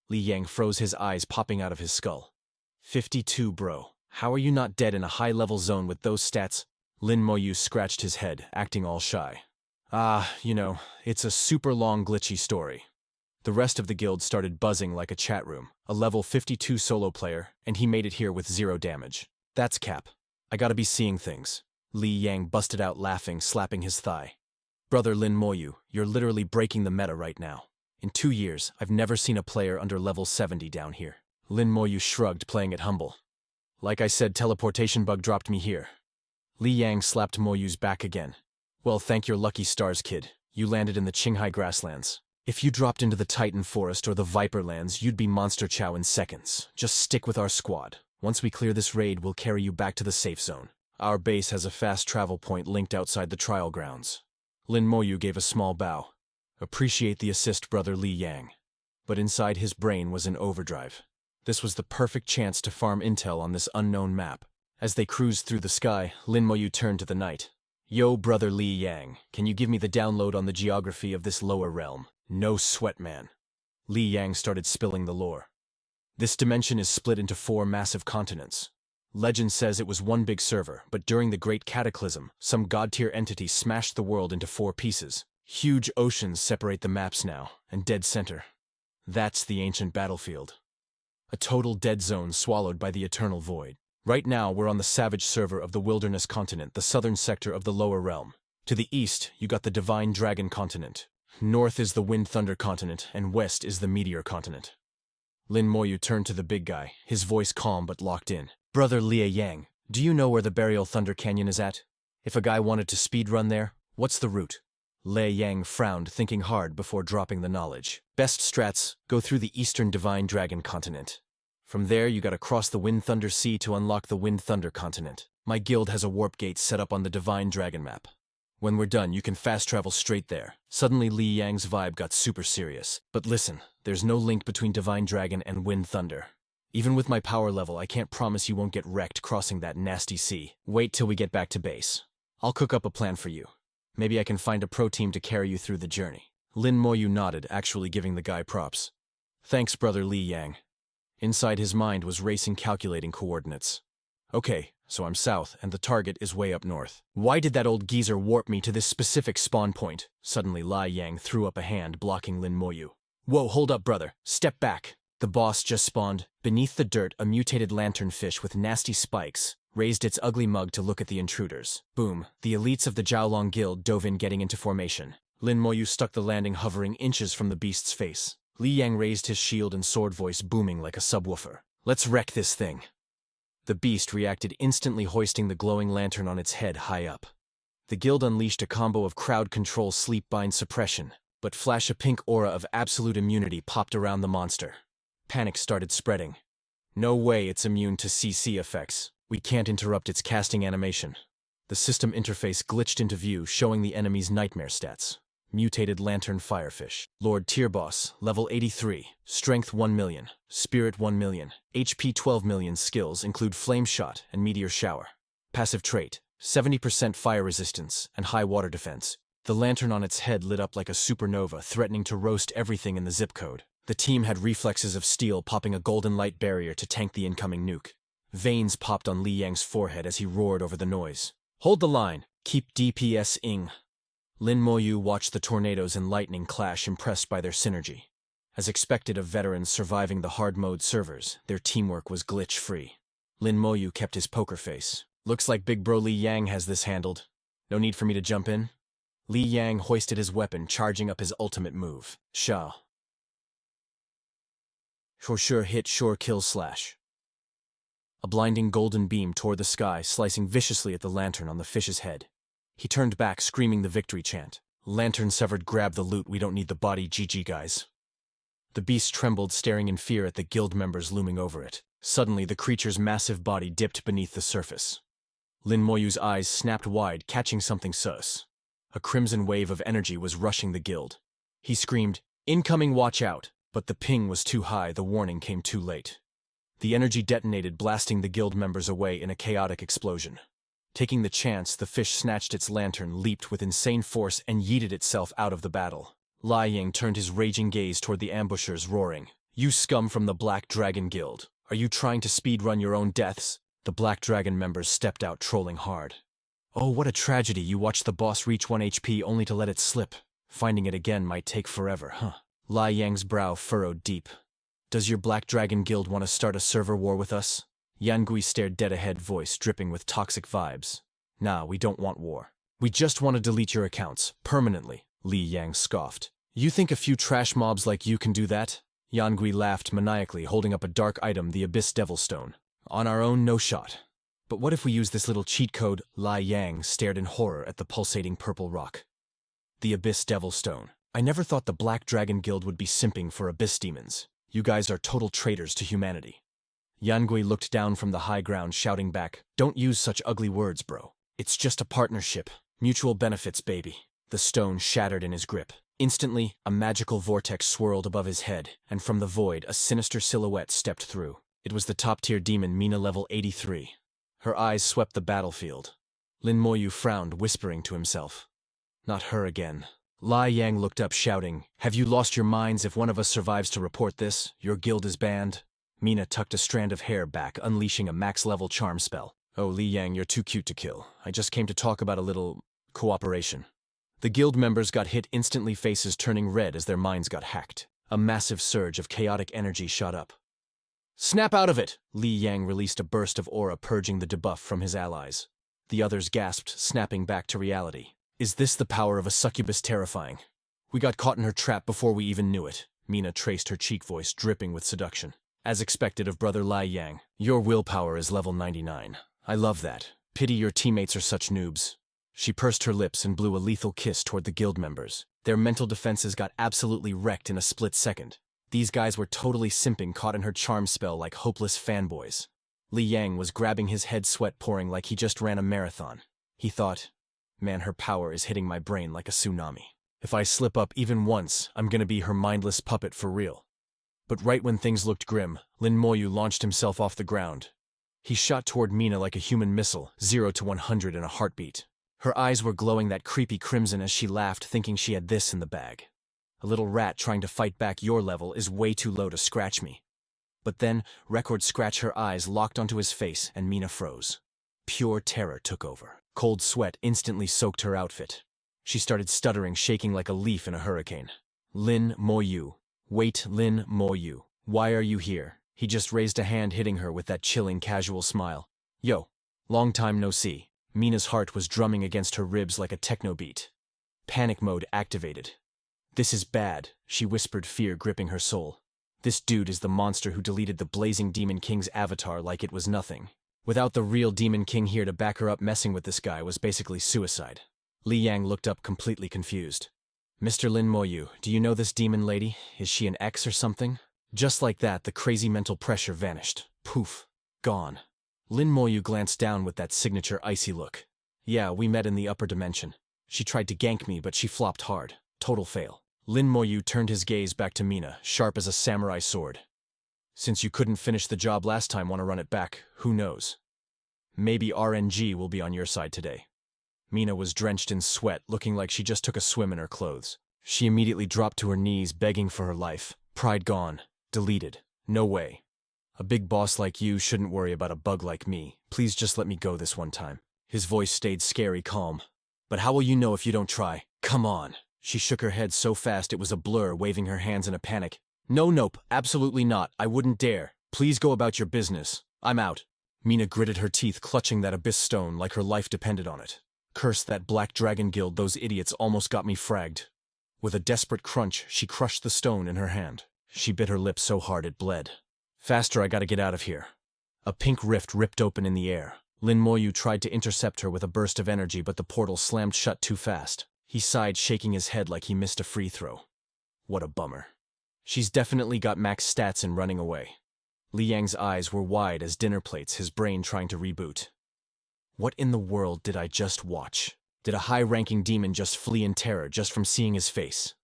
Li Yang froze, his eyes popping out of his skull. 52, bro. How are you not dead in a high-level zone with those stats?" Lin Moyu scratched his head, acting all shy. It's a super long glitchy story." The rest of the guild started buzzing like a chat room. A level 52 solo player, and he made it here with 0 damage. That's cap. I gotta be seeing things. Li Yang busted out laughing, slapping his thigh. "Brother Lin Moyu, you're literally breaking the meta right now. In 2 years, I've never seen a player under level 70 down here." Lin Moyu shrugged, playing it humble. "Like I said, teleportation bug dropped me here." Li Yang slapped Moyu's back again. "Well, thank your lucky stars, kid. You landed in the Qinghai grasslands. If you dropped into the Titan Forest or the Viper Lands, you'd be monster chow in seconds. Just stick with our squad. Once we clear this raid, we'll carry you back to the safe zone. Our base has a fast travel point linked outside the trial grounds." Lin Moyu gave a small bow. "Appreciate the assist, brother Li Yang." But inside his brain was in overdrive. This was the perfect chance to farm intel on this unknown map. As they cruised through the sky, Lin Moyu turned to the knight. "Yo, brother Li Yang, can you give me the download on the geography of this lower realm?" "No sweat, man." Li Yang started spilling the lore. "This dimension is split into 4 massive continents. Legend says it was one big server, but during the Great Cataclysm, some god-tier entity smashed the world into 4 pieces. Huge oceans separate the maps now, and dead center. That's the ancient battlefield. A total dead zone swallowed by the eternal void. Right now, we're on the savage server of the Wilderness Continent, the southern sector of the lower realm. To the east, you got the Divine Dragon Continent. North is the Wind Thunder Continent, and west is the Meteor Continent." Lin Moyu turned to the big guy, his voice calm but locked in. "Brother Li Yang, do you know where the Burial Thunder Canyon is at? If a guy wanted to speedrun there, what's the route?" Li Yang frowned, thinking hard before dropping the knowledge. "Best strats, go through the eastern Divine Dragon Continent. From there, you gotta cross the Wind Thunder Sea to unlock the Wind Thunder Continent. My guild has a warp gate set up on the Divine Dragon map. When we're done, you can fast travel straight there." Suddenly, Li Yang's vibe got super serious. "But listen, there's no link between Divine Dragon and Wind Thunder. Even with my power level, I can't promise you won't get wrecked crossing that nasty sea. Wait till we get back to base. I'll cook up a plan for you. Maybe I can find a pro team to carry you through the journey." Lin Moyu nodded, actually giving the guy props. "Thanks, brother Li Yang." Inside his mind was racing, calculating coordinates. "Okay, so I'm south, and the target is way up north. Why did that old geezer warp me to this specific spawn point?" Suddenly Li Yang threw up a hand, blocking Lin Moyu. "Whoa, hold up, brother. Step back." The boss just spawned. Beneath the dirt, a mutated lanternfish with nasty spikes raised its ugly mug to look at the intruders. Boom, the elites of the Jiaolong Guild dove in, getting into formation. Lin Moyu stuck the landing, hovering inches from the beast's face. Li Yang raised his shield and sword, voice booming like a subwoofer. Let's wreck this thing. The beast reacted instantly, hoisting the glowing lantern on its head high up. The guild unleashed a combo of crowd control, sleep-bind suppression, but flash a pink aura of absolute immunity popped around the monster. Panic started spreading. No way it's immune to CC effects. We can't interrupt its casting animation. The system interface glitched into view, showing the enemy's nightmare stats. Mutated Lantern Firefish. Lord Tier Boss, level 83, Strength 1 million, Spirit 1 million, HP 12 million. Skills include Flame Shot and Meteor Shower. Passive trait, 70% fire resistance and high water defense. The lantern on its head lit up like a supernova, threatening to roast everything in the zip code. The team had reflexes of steel, popping a golden light barrier to tank the incoming nuke. Veins popped on Li Yang's forehead as he roared over the noise. Hold the line. Keep DPS-ing. Lin Moyu watched the tornadoes and lightning clash, impressed by their synergy. As expected of veterans surviving the hard mode servers, their teamwork was glitch-free. Lin Moyu kept his poker face. Looks like big bro Li Yang has this handled. No need for me to jump in? Li Yang hoisted his weapon, charging up his ultimate move. Sha. Sure hit, sure kill slash. A blinding golden beam tore the sky, slicing viciously at the lantern on the fish's head. He turned back, screaming the victory chant. Lantern severed, grab the loot, we don't need the body, GG guys. The beast trembled, staring in fear at the guild members looming over it. Suddenly, the creature's massive body dipped beneath the surface. Lin Moyu's eyes snapped wide, catching something sus. A crimson wave of energy was rushing the guild. He screamed, "Incoming, watch out!" But the ping was too high, the warning came too late. The energy detonated, blasting the guild members away in a chaotic explosion. Taking the chance, the fish snatched its lantern, leaped with insane force, and yeeted itself out of the battle. Li Yang turned his raging gaze toward the ambushers, roaring, "You scum from the Black Dragon Guild! Are you trying to speedrun your own deaths?" The Black Dragon members stepped out, trolling hard. "Oh, what a tragedy, you watched the boss reach 1 HP only to let it slip. Finding it again might take forever, huh?" Li Yang's brow furrowed deep. "Does your Black Dragon Guild want to start a server war with us?" Yan Gui stared dead ahead, voice dripping with toxic vibes. "Nah, we don't want war. We just want to delete your accounts, permanently," Li Yang scoffed. "You think a few trash mobs like you can do that?" Yan Gui laughed maniacally, holding up a dark item, the Abyss Devil Stone. "On our own, no shot. But what if we use this little cheat code?" Li Yang stared in horror at the pulsating purple rock. The Abyss Devil Stone. "I never thought the Black Dragon Guild would be simping for Abyss demons. You guys are total traitors to humanity." Yan Gui looked down from the high ground, shouting back, "Don't use such ugly words, bro. It's just a partnership. Mutual benefits, baby." The stone shattered in his grip. Instantly, a magical vortex swirled above his head, and from the void, a sinister silhouette stepped through. It was the top-tier demon Mina, level 83. Her eyes swept the battlefield. Lin Moyu frowned, whispering to himself, "Not her again." Li Yang looked up, shouting, "Have you lost your minds? If one of us survives to report this, your guild is banned." Mina tucked a strand of hair back, unleashing a max-level charm spell. "Oh, Li Yang, you're too cute to kill. I just came to talk about a little cooperation." The guild members got hit instantly, faces turning red as their minds got hacked. A massive surge of chaotic energy shot up. "Snap out of it!" Li Yang released a burst of aura, purging the debuff from his allies. The others gasped, snapping back to reality. "Is this the power of a succubus? Terrifying. We got caught in her trap before we even knew it." Mina traced her cheek, voice dripping with seduction. "As expected of brother Li Yang, your willpower is level 99. I love that. Pity your teammates are such noobs." She pursed her lips and blew a lethal kiss toward the guild members. Their mental defenses got absolutely wrecked in a split second. These guys were totally simping, caught in her charm spell like hopeless fanboys. Li Yang was grabbing his head, sweat pouring like he just ran a marathon. He thought, "Man, her power is hitting my brain like a tsunami. If I slip up even once, I'm gonna be her mindless puppet for real." But right when things looked grim, Lin Moyu launched himself off the ground. He shot toward Mina like a human missile, 0 to 100 in a heartbeat. Her eyes were glowing that creepy crimson as she laughed, thinking she had this in the bag. "A little rat trying to fight back your level is way too low to scratch me." But then, record scratch, her eyes locked onto his face and Mina froze. Pure terror took over. Cold sweat instantly soaked her outfit. She started stuttering, shaking like a leaf in a hurricane. "Lin Moyu. Wait, Lin Moyu. Why are you here?" He just raised a hand, hitting her with that chilling, casual smile. "Yo, long time no see." Mina's heart was drumming against her ribs like a techno beat. Panic mode activated. "This is bad," she whispered, fear gripping her soul. This dude is the monster who deleted the Blazing Demon King's avatar like it was nothing. Without the real Demon King here to back her up, messing with this guy was basically suicide. Li Yang looked up completely confused. Mr. Lin Moyu, do you know this demon lady? Is she an ex or something? Just like that, the crazy mental pressure vanished. Poof. Gone. Lin Moyu glanced down with that signature icy look. Yeah, we met in the upper dimension. She tried to gank me, but she flopped hard. Total fail. Lin Moyu turned his gaze back to Mina, sharp as a samurai sword. Since you couldn't finish the job last time, want to run it back? Who knows? Maybe RNG will be on your side today. Mina was drenched in sweat, looking like she just took a swim in her clothes. She immediately dropped to her knees, begging for her life. Pride gone. Deleted. No way. A big boss like you shouldn't worry about a bug like me. Please just let me go this one time. His voice stayed scary calm. But how will you know if you don't try? Come on. She shook her head so fast it was a blur, waving her hands in a panic. Nope, absolutely not. I wouldn't dare. Please go about your business. I'm out. Mina gritted her teeth, clutching that abyss stone like her life depended on it. Curse that Black Dragon Guild, those idiots almost got me fragged. With a desperate crunch, she crushed the stone in her hand. She bit her lip so hard it bled. Faster, I gotta get out of here. A pink rift ripped open in the air. Lin Moyu tried to intercept her with a burst of energy, but the portal slammed shut too fast. He sighed, shaking his head like he missed a free throw. What a bummer. She's definitely got max stats in running away. Li Yang's eyes were wide as dinner plates, his brain trying to reboot. What in the world did I just watch? Did a high-ranking demon just flee in terror just from seeing his face?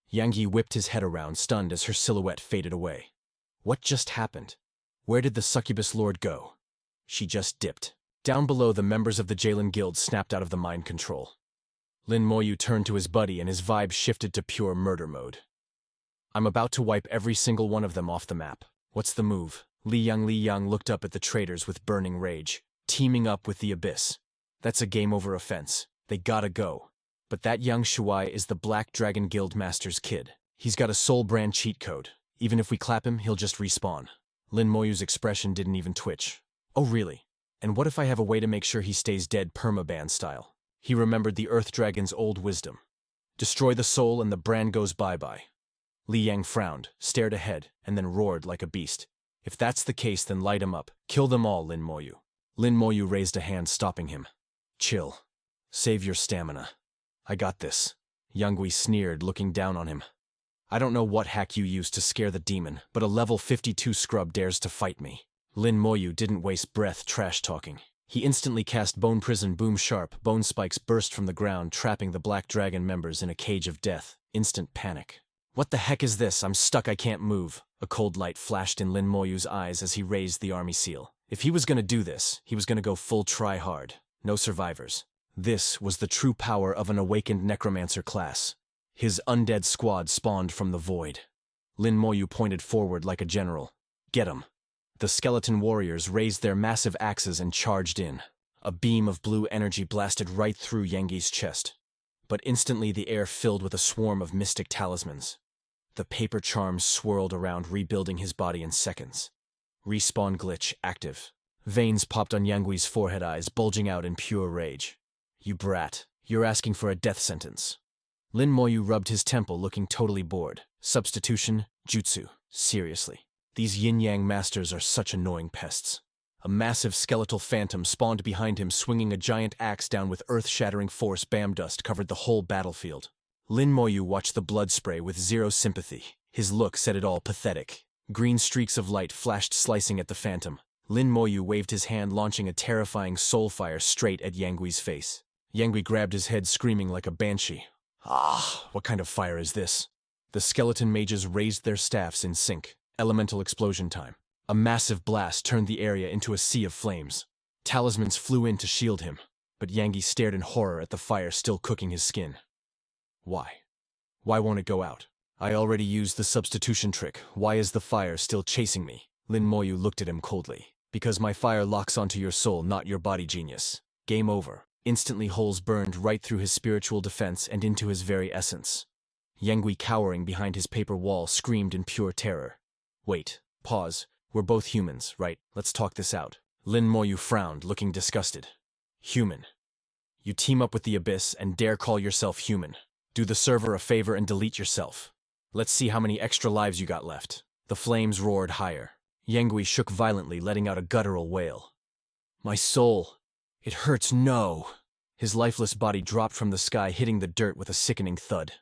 Yang Yi whipped his head around, stunned as her silhouette faded away. What just happened? Where did the succubus lord go? She just dipped. Down below, the members of the Jalen Guild snapped out of the mind control. Lin Moyu turned to his buddy and his vibe shifted to pure murder mode. I'm about to wipe every single one of them off the map. What's the move? Li Yang looked up at the traitors with burning rage. Teaming up with the Abyss. That's a game over offense. They gotta go. But that young Shuai is the Black Dragon Guild Master's kid. He's got a soul brand cheat code. Even if we clap him, he'll just respawn. Lin Moyu's expression didn't even twitch. Oh really? And what if I have a way to make sure he stays dead permaban style? He remembered the Earth Dragon's old wisdom. Destroy the soul and the brand goes bye-bye. Li Yang frowned, stared ahead, and then roared like a beast. If that's the case, then light him up. Kill them all, Lin Moyu. Lin Moyu raised a hand, stopping him. Chill. Save your stamina. I got this. Yang Yi sneered, looking down on him. I don't know what hack you used to scare the demon, but a level 52 scrub dares to fight me. Lin Moyu didn't waste breath trash-talking. He instantly cast Bone Prison Boom Sharp. Bone spikes burst from the ground, trapping the Black Dragon members in a cage of death. Instant panic. What the heck is this? I'm stuck, I can't move. A cold light flashed in Lin Moyu's eyes as he raised the army seal. If he was gonna do this, he was gonna go full try-hard. No survivors. This was the true power of an awakened necromancer class. His undead squad spawned from the void. Lin Moyu pointed forward like a general. Get 'em. The skeleton warriors raised their massive axes and charged in. A beam of blue energy blasted right through Yang Yi's chest. But instantly the air filled with a swarm of mystic talismans. The paper charms swirled around, rebuilding his body in seconds. Respawn glitch active. Veins popped on Yang Yi's forehead, eyes bulging out in pure rage. You brat, you're asking for a death sentence. Lin Moyu rubbed his temple, looking totally bored. Substitution, jutsu. Seriously. These yin-yang masters are such annoying pests. A massive skeletal phantom spawned behind him, swinging a giant axe down with earth-shattering force. Bam dust covered the whole battlefield. Lin Moyu watched the blood spray with zero sympathy. His look said it all, pathetic. Green streaks of light flashed, slicing at the phantom. Lin Moyu waved his hand, launching a terrifying soul fire straight at Yang Yi's face. Yang Yi grabbed his head, screaming like a banshee. Ah, what kind of fire is this? The skeleton mages raised their staffs in sync. Elemental explosion time. A massive blast turned the area into a sea of flames. Talismans flew in to shield him, but Yang Yi stared in horror at the fire still cooking his skin. Why? Why won't it go out? I already used the substitution trick. Why is the fire still chasing me? Lin Moyu looked at him coldly. Because my fire locks onto your soul, not your body, genius. Game over. Instantly holes burned right through his spiritual defense and into his very essence. Yang Yi, cowering behind his paper wall, screamed in pure terror. Wait. Pause. We're both humans, right? Let's talk this out. Lin Moyu frowned, looking disgusted. Human. You team up with the Abyss and dare call yourself human. Do the server a favor and delete yourself. Let's see how many extra lives you got left. The flames roared higher. Yangui shook violently, letting out a guttural wail. My soul! It hurts, no! His lifeless body dropped from the sky, hitting the dirt with a sickening thud.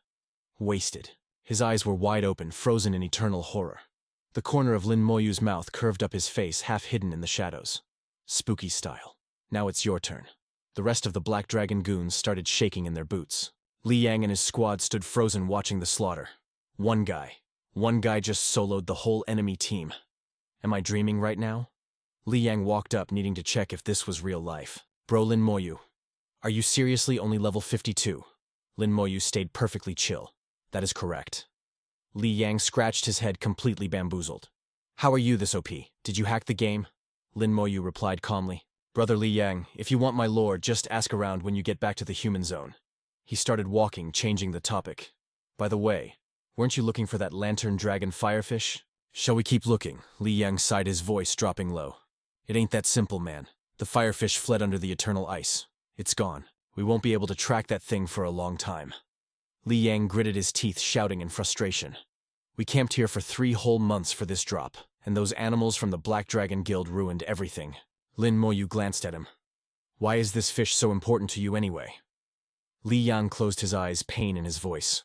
Wasted. His eyes were wide open, frozen in eternal horror. The corner of Lin Moyu's mouth curved up, his face half hidden in the shadows. Spooky style. Now it's your turn. The rest of the Black Dragon goons started shaking in their boots. Li Yang and his squad stood frozen, watching the slaughter. One guy just soloed the whole enemy team. Am I dreaming right now? Li Yang walked up, needing to check if this was real life. Bro, Lin Moyu. Are you seriously only level 52? Lin Moyu stayed perfectly chill. That is correct. Li Yang scratched his head, completely bamboozled. How are you this OP? Did you hack the game? Lin Moyu replied calmly. Brother Li Yang, if you want my lore, just ask around when you get back to the human zone. He started walking, changing the topic. By the way, weren't you looking for that lantern dragon firefish? Shall we keep looking? Li Yang sighed, his voice dropping low. It ain't that simple, man. The firefish fled under the eternal ice. It's gone. We won't be able to track that thing for a long time. Li Yang gritted his teeth, shouting in frustration. We camped here for 3 whole months for this drop, and those animals from the Black Dragon Guild ruined everything. Lin Moyu glanced at him. Why is this fish so important to you anyway? Li Yang closed his eyes, pain in his voice.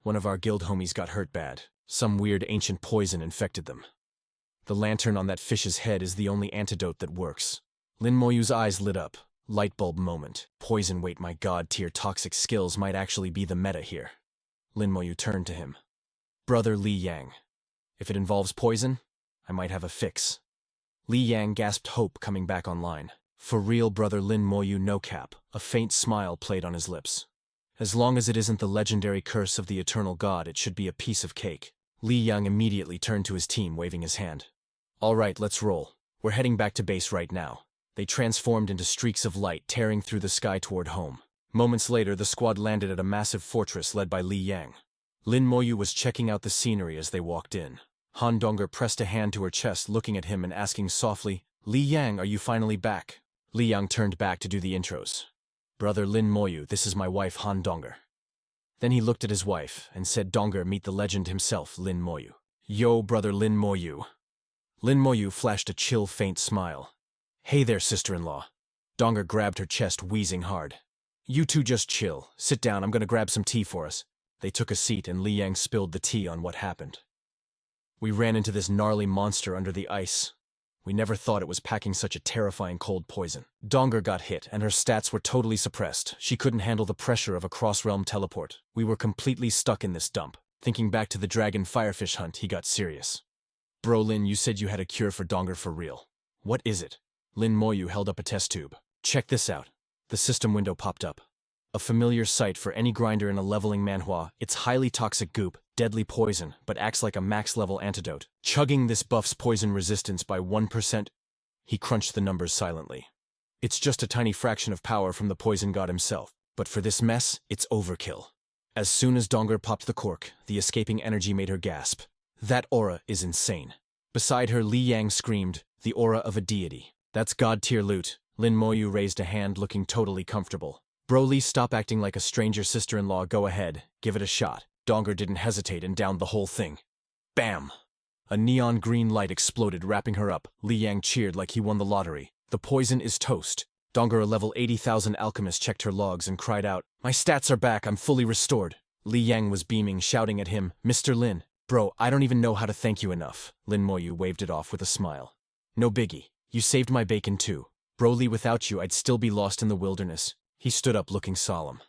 One of our guild homies got hurt bad. Some weird ancient poison infected them. The lantern on that fish's head is the only antidote that works. Lin Moyu's eyes lit up. Light bulb moment. Poison weight, my god tier toxic skills might actually be the meta here. Lin Moyu turned to him. Brother Li Yang. If it involves poison, I might have a fix. Li Yang gasped, hope coming back online. For real, brother Lin Moyu, no cap. A faint smile played on his lips. As long as it isn't the legendary curse of the eternal god, it should be a piece of cake. Li Yang immediately turned to his team, waving his hand. All right, let's roll. We're heading back to base right now. They transformed into streaks of light, tearing through the sky toward home. Moments later, the squad landed at a massive fortress led by Li Yang. Lin Moyu was checking out the scenery as they walked in. Han Dong'er pressed a hand to her chest, looking at him and asking softly, Li Yang, are you finally back? Li Yang turned back to do the intros. Brother Lin Moyu, this is my wife Han Dong'er. Then he looked at his wife and said, Dong'er, meet the legend himself, Lin Moyu. Yo, brother Lin Moyu. Lin Moyu flashed a chill, faint smile. Hey there, sister-in-law. Dong'er grabbed her chest, wheezing hard. You two just chill. Sit down, I'm gonna grab some tea for us. They took a seat and Li Yang spilled the tea on what happened. We ran into this gnarly monster under the ice. We never thought it was packing such a terrifying cold poison. Dong'er got hit, and her stats were totally suppressed. She couldn't handle the pressure of a cross-realm teleport. We were completely stuck in this dump. Thinking back to the dragon firefish hunt, he got serious. Bro Lin, you said you had a cure for Dong'er for real. What is it? Lin Moyu held up a test tube. Check this out. The system window popped up. A familiar sight for any grinder in a leveling manhwa. It's highly toxic goop, deadly poison, but acts like a max-level antidote. Chugging this buffs poison resistance by 1%. He crunched the numbers silently. It's just a tiny fraction of power from the poison god himself, but for this mess, it's overkill. As soon as Dong'er popped the cork, the escaping energy made her gasp. That aura is insane. Beside her, Li Yang screamed, the aura of a deity. That's god-tier loot. Lin Moyu raised a hand, looking totally comfortable. Broly, stop acting like a stranger, sister-in-law, go ahead, give it a shot. Dong'er didn't hesitate and downed the whole thing. Bam! A neon green light exploded, wrapping her up. Li Yang cheered like he won the lottery. The poison is toast. Dong'er, a level 80,000 alchemist, checked her logs and cried out, my stats are back, I'm fully restored. Li Yang was beaming, shouting at him, Mr. Lin. Bro, I don't even know how to thank you enough. Lin Moyu waved it off with a smile. No biggie. You saved my bacon too. Broly, without you, I'd still be lost in the wilderness. He stood up, looking solemn.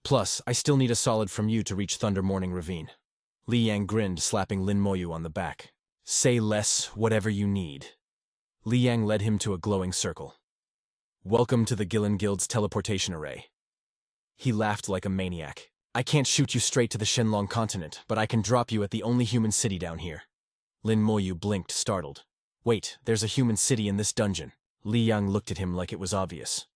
Plus, I still need a solid from you to reach Thunder Morning Ravine. Li Yang grinned, slapping Lin Moyu on the back. Say less, whatever you need. Li Yang led him to a glowing circle. Welcome to the Gillen Guild's teleportation array. He laughed like a maniac. I can't shoot you straight to the Shenlong continent, but I can drop you at the only human city down here. Lin Moyu blinked, startled. Wait, there's a human city in this dungeon. Li Yang looked at him like it was obvious.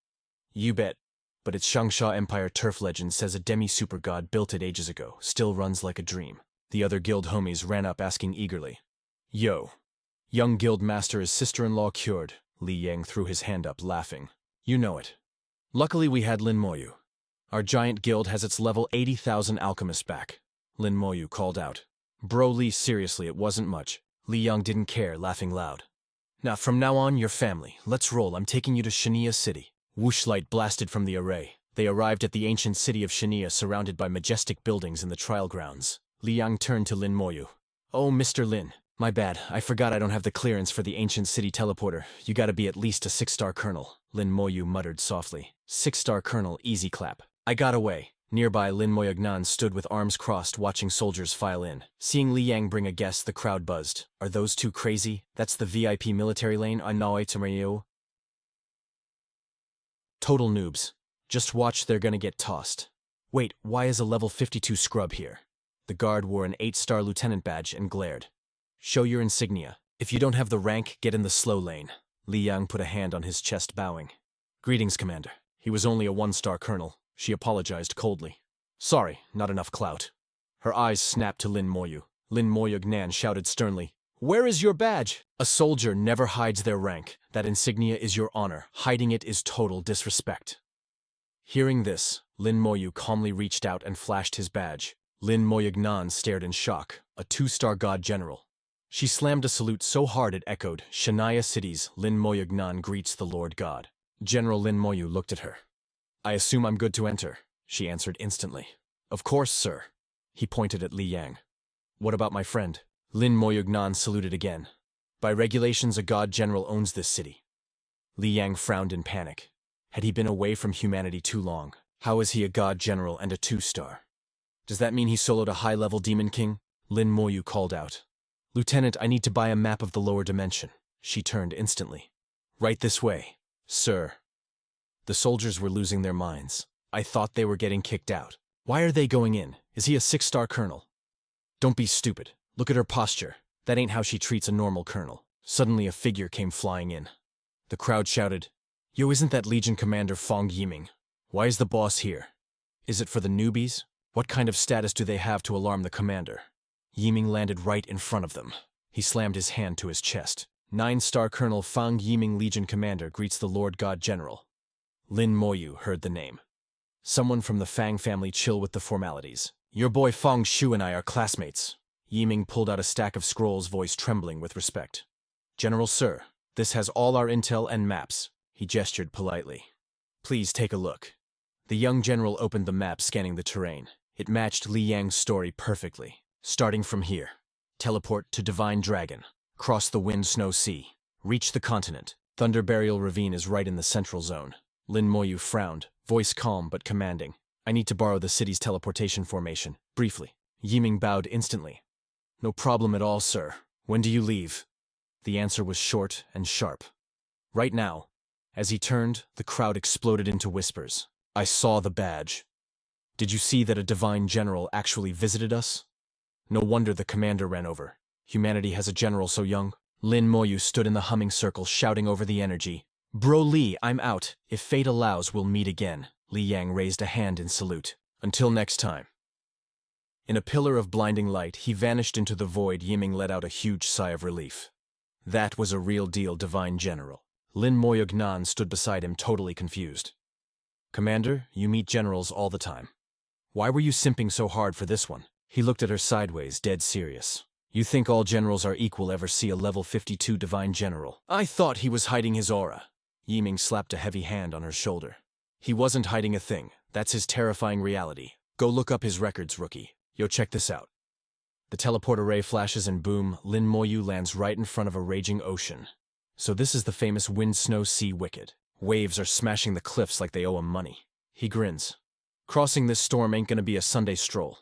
You bet. But its Changsha Empire turf legend says a demi-super god built it ages ago, still runs like a dream. The other guild homies ran up asking eagerly. Yo. Young guild master is sister-in-law cured. Li Yang threw his hand up, laughing. You know it. Luckily we had Lin Moyu. Our giant guild has its level 80,000 alchemists back. Lin Moyu called out. Bro Li, seriously, it wasn't much. Li Yang didn't care, laughing loud. Now, from now on, you're family. Let's roll. I'm taking you to Shania City. Whoosh light blasted from the array. They arrived at the ancient city of Shania, surrounded by majestic buildings in the trial grounds. Li Yang turned to Lin Moyu. Oh, Mr. Lin. My bad. I forgot I don't have the clearance for the ancient city teleporter. You gotta be at least a 6-star colonel. Lin Moyu muttered softly. 6-star colonel, easy clap. I got away. Nearby, Lin Moyugnan stood with arms crossed, watching soldiers file in. Seeing Li Yang bring a guest, the crowd buzzed. Are those two crazy? That's the VIP military lane on Naoi Tamayo. Total noobs. Just watch, they're gonna get tossed. Wait, why is a level 52 scrub here? The guard wore an 8-star lieutenant badge and glared. Show your insignia. If you don't have the rank, get in the slow lane. Li Yang put a hand on his chest, bowing. Greetings, Commander. He was only a 1-star colonel. She apologized coldly. Sorry, not enough clout. Her eyes snapped to Lin Moyu. Lin Moyugnan shouted sternly, Where is your badge? A soldier never hides their rank. That insignia is your honor. Hiding it is total disrespect. Hearing this, Lin Moyu calmly reached out and flashed his badge. Lin Moyugnan stared in shock. A 2-star god general. She slammed a salute so hard it echoed, Shania City's Lin Moyugnan greets the Lord God. General Lin Moyu looked at her. I assume I'm good to enter, she answered instantly. Of course, sir. He pointed at Li Yang. What about my friend? Lin Moyugnan saluted again. By regulations, a god general owns this city. Li Yang frowned in panic. Had he been away from humanity too long? How is he a god general and a 2-star? Does that mean he soloed a high-level demon king? Lin Moyu called out. Lieutenant, I need to buy a map of the lower dimension. She turned instantly. Right this way, sir. The soldiers were losing their minds. I thought they were getting kicked out. Why are they going in? Is he a 6-star colonel? Don't be stupid. Look at her posture. That ain't how she treats a normal colonel. Suddenly a figure came flying in. The crowd shouted, Yo, isn't that Legion Commander Fong Yiming? Why is the boss here? Is it for the newbies? What kind of status do they have to alarm the commander? Yiming landed right in front of them. He slammed his hand to his chest. 9-star Colonel Fong Yiming, Legion Commander, greets the Lord God General. Lin Moyu heard the name. Someone from the Fang family, chill with the formalities. Your boy Fong Shu and I are classmates. Yiming pulled out a stack of scrolls, voice trembling with respect. General Sir, this has all our intel and maps. He gestured politely. Please take a look. The young general opened the map, scanning the terrain. It matched Li Yang's story perfectly. Starting from here. Teleport to Divine Dragon. Cross the Wind Snow Sea. Reach the continent. Thunder Burial Ravine is right in the central zone. Lin Moyu frowned, voice calm but commanding. I need to borrow the city's teleportation formation, briefly. Yiming bowed instantly. No problem at all, sir. When do you leave? The answer was short and sharp. Right now. As he turned, the crowd exploded into whispers. I saw the badge. Did you see that a divine general actually visited us? No wonder the commander ran over. Humanity has a general so young. Lin Moyu stood in the humming circle, shouting over the energy. Bro Li, I'm out. If fate allows, we'll meet again. Li Yang raised a hand in salute. Until next time. In a pillar of blinding light, he vanished into the void. Yiming let out a huge sigh of relief. That was a real deal divine general. Lin Moyugnan stood beside him, totally confused. Commander, you meet generals all the time. Why were you simping so hard for this one? He looked at her sideways, dead serious. You think all generals are equal? Ever see a level 52 divine general? I thought he was hiding his aura. Yiming slapped a heavy hand on her shoulder. He wasn't hiding a thing. That's his terrifying reality. Go look up his records, rookie. Yo, check this out. The teleport array flashes and boom, Lin Moyu lands right in front of a raging ocean. So this is the famous Wind Snow Sea Wicked. Waves are smashing the cliffs like they owe him money. He grins. Crossing this storm ain't gonna be a Sunday stroll.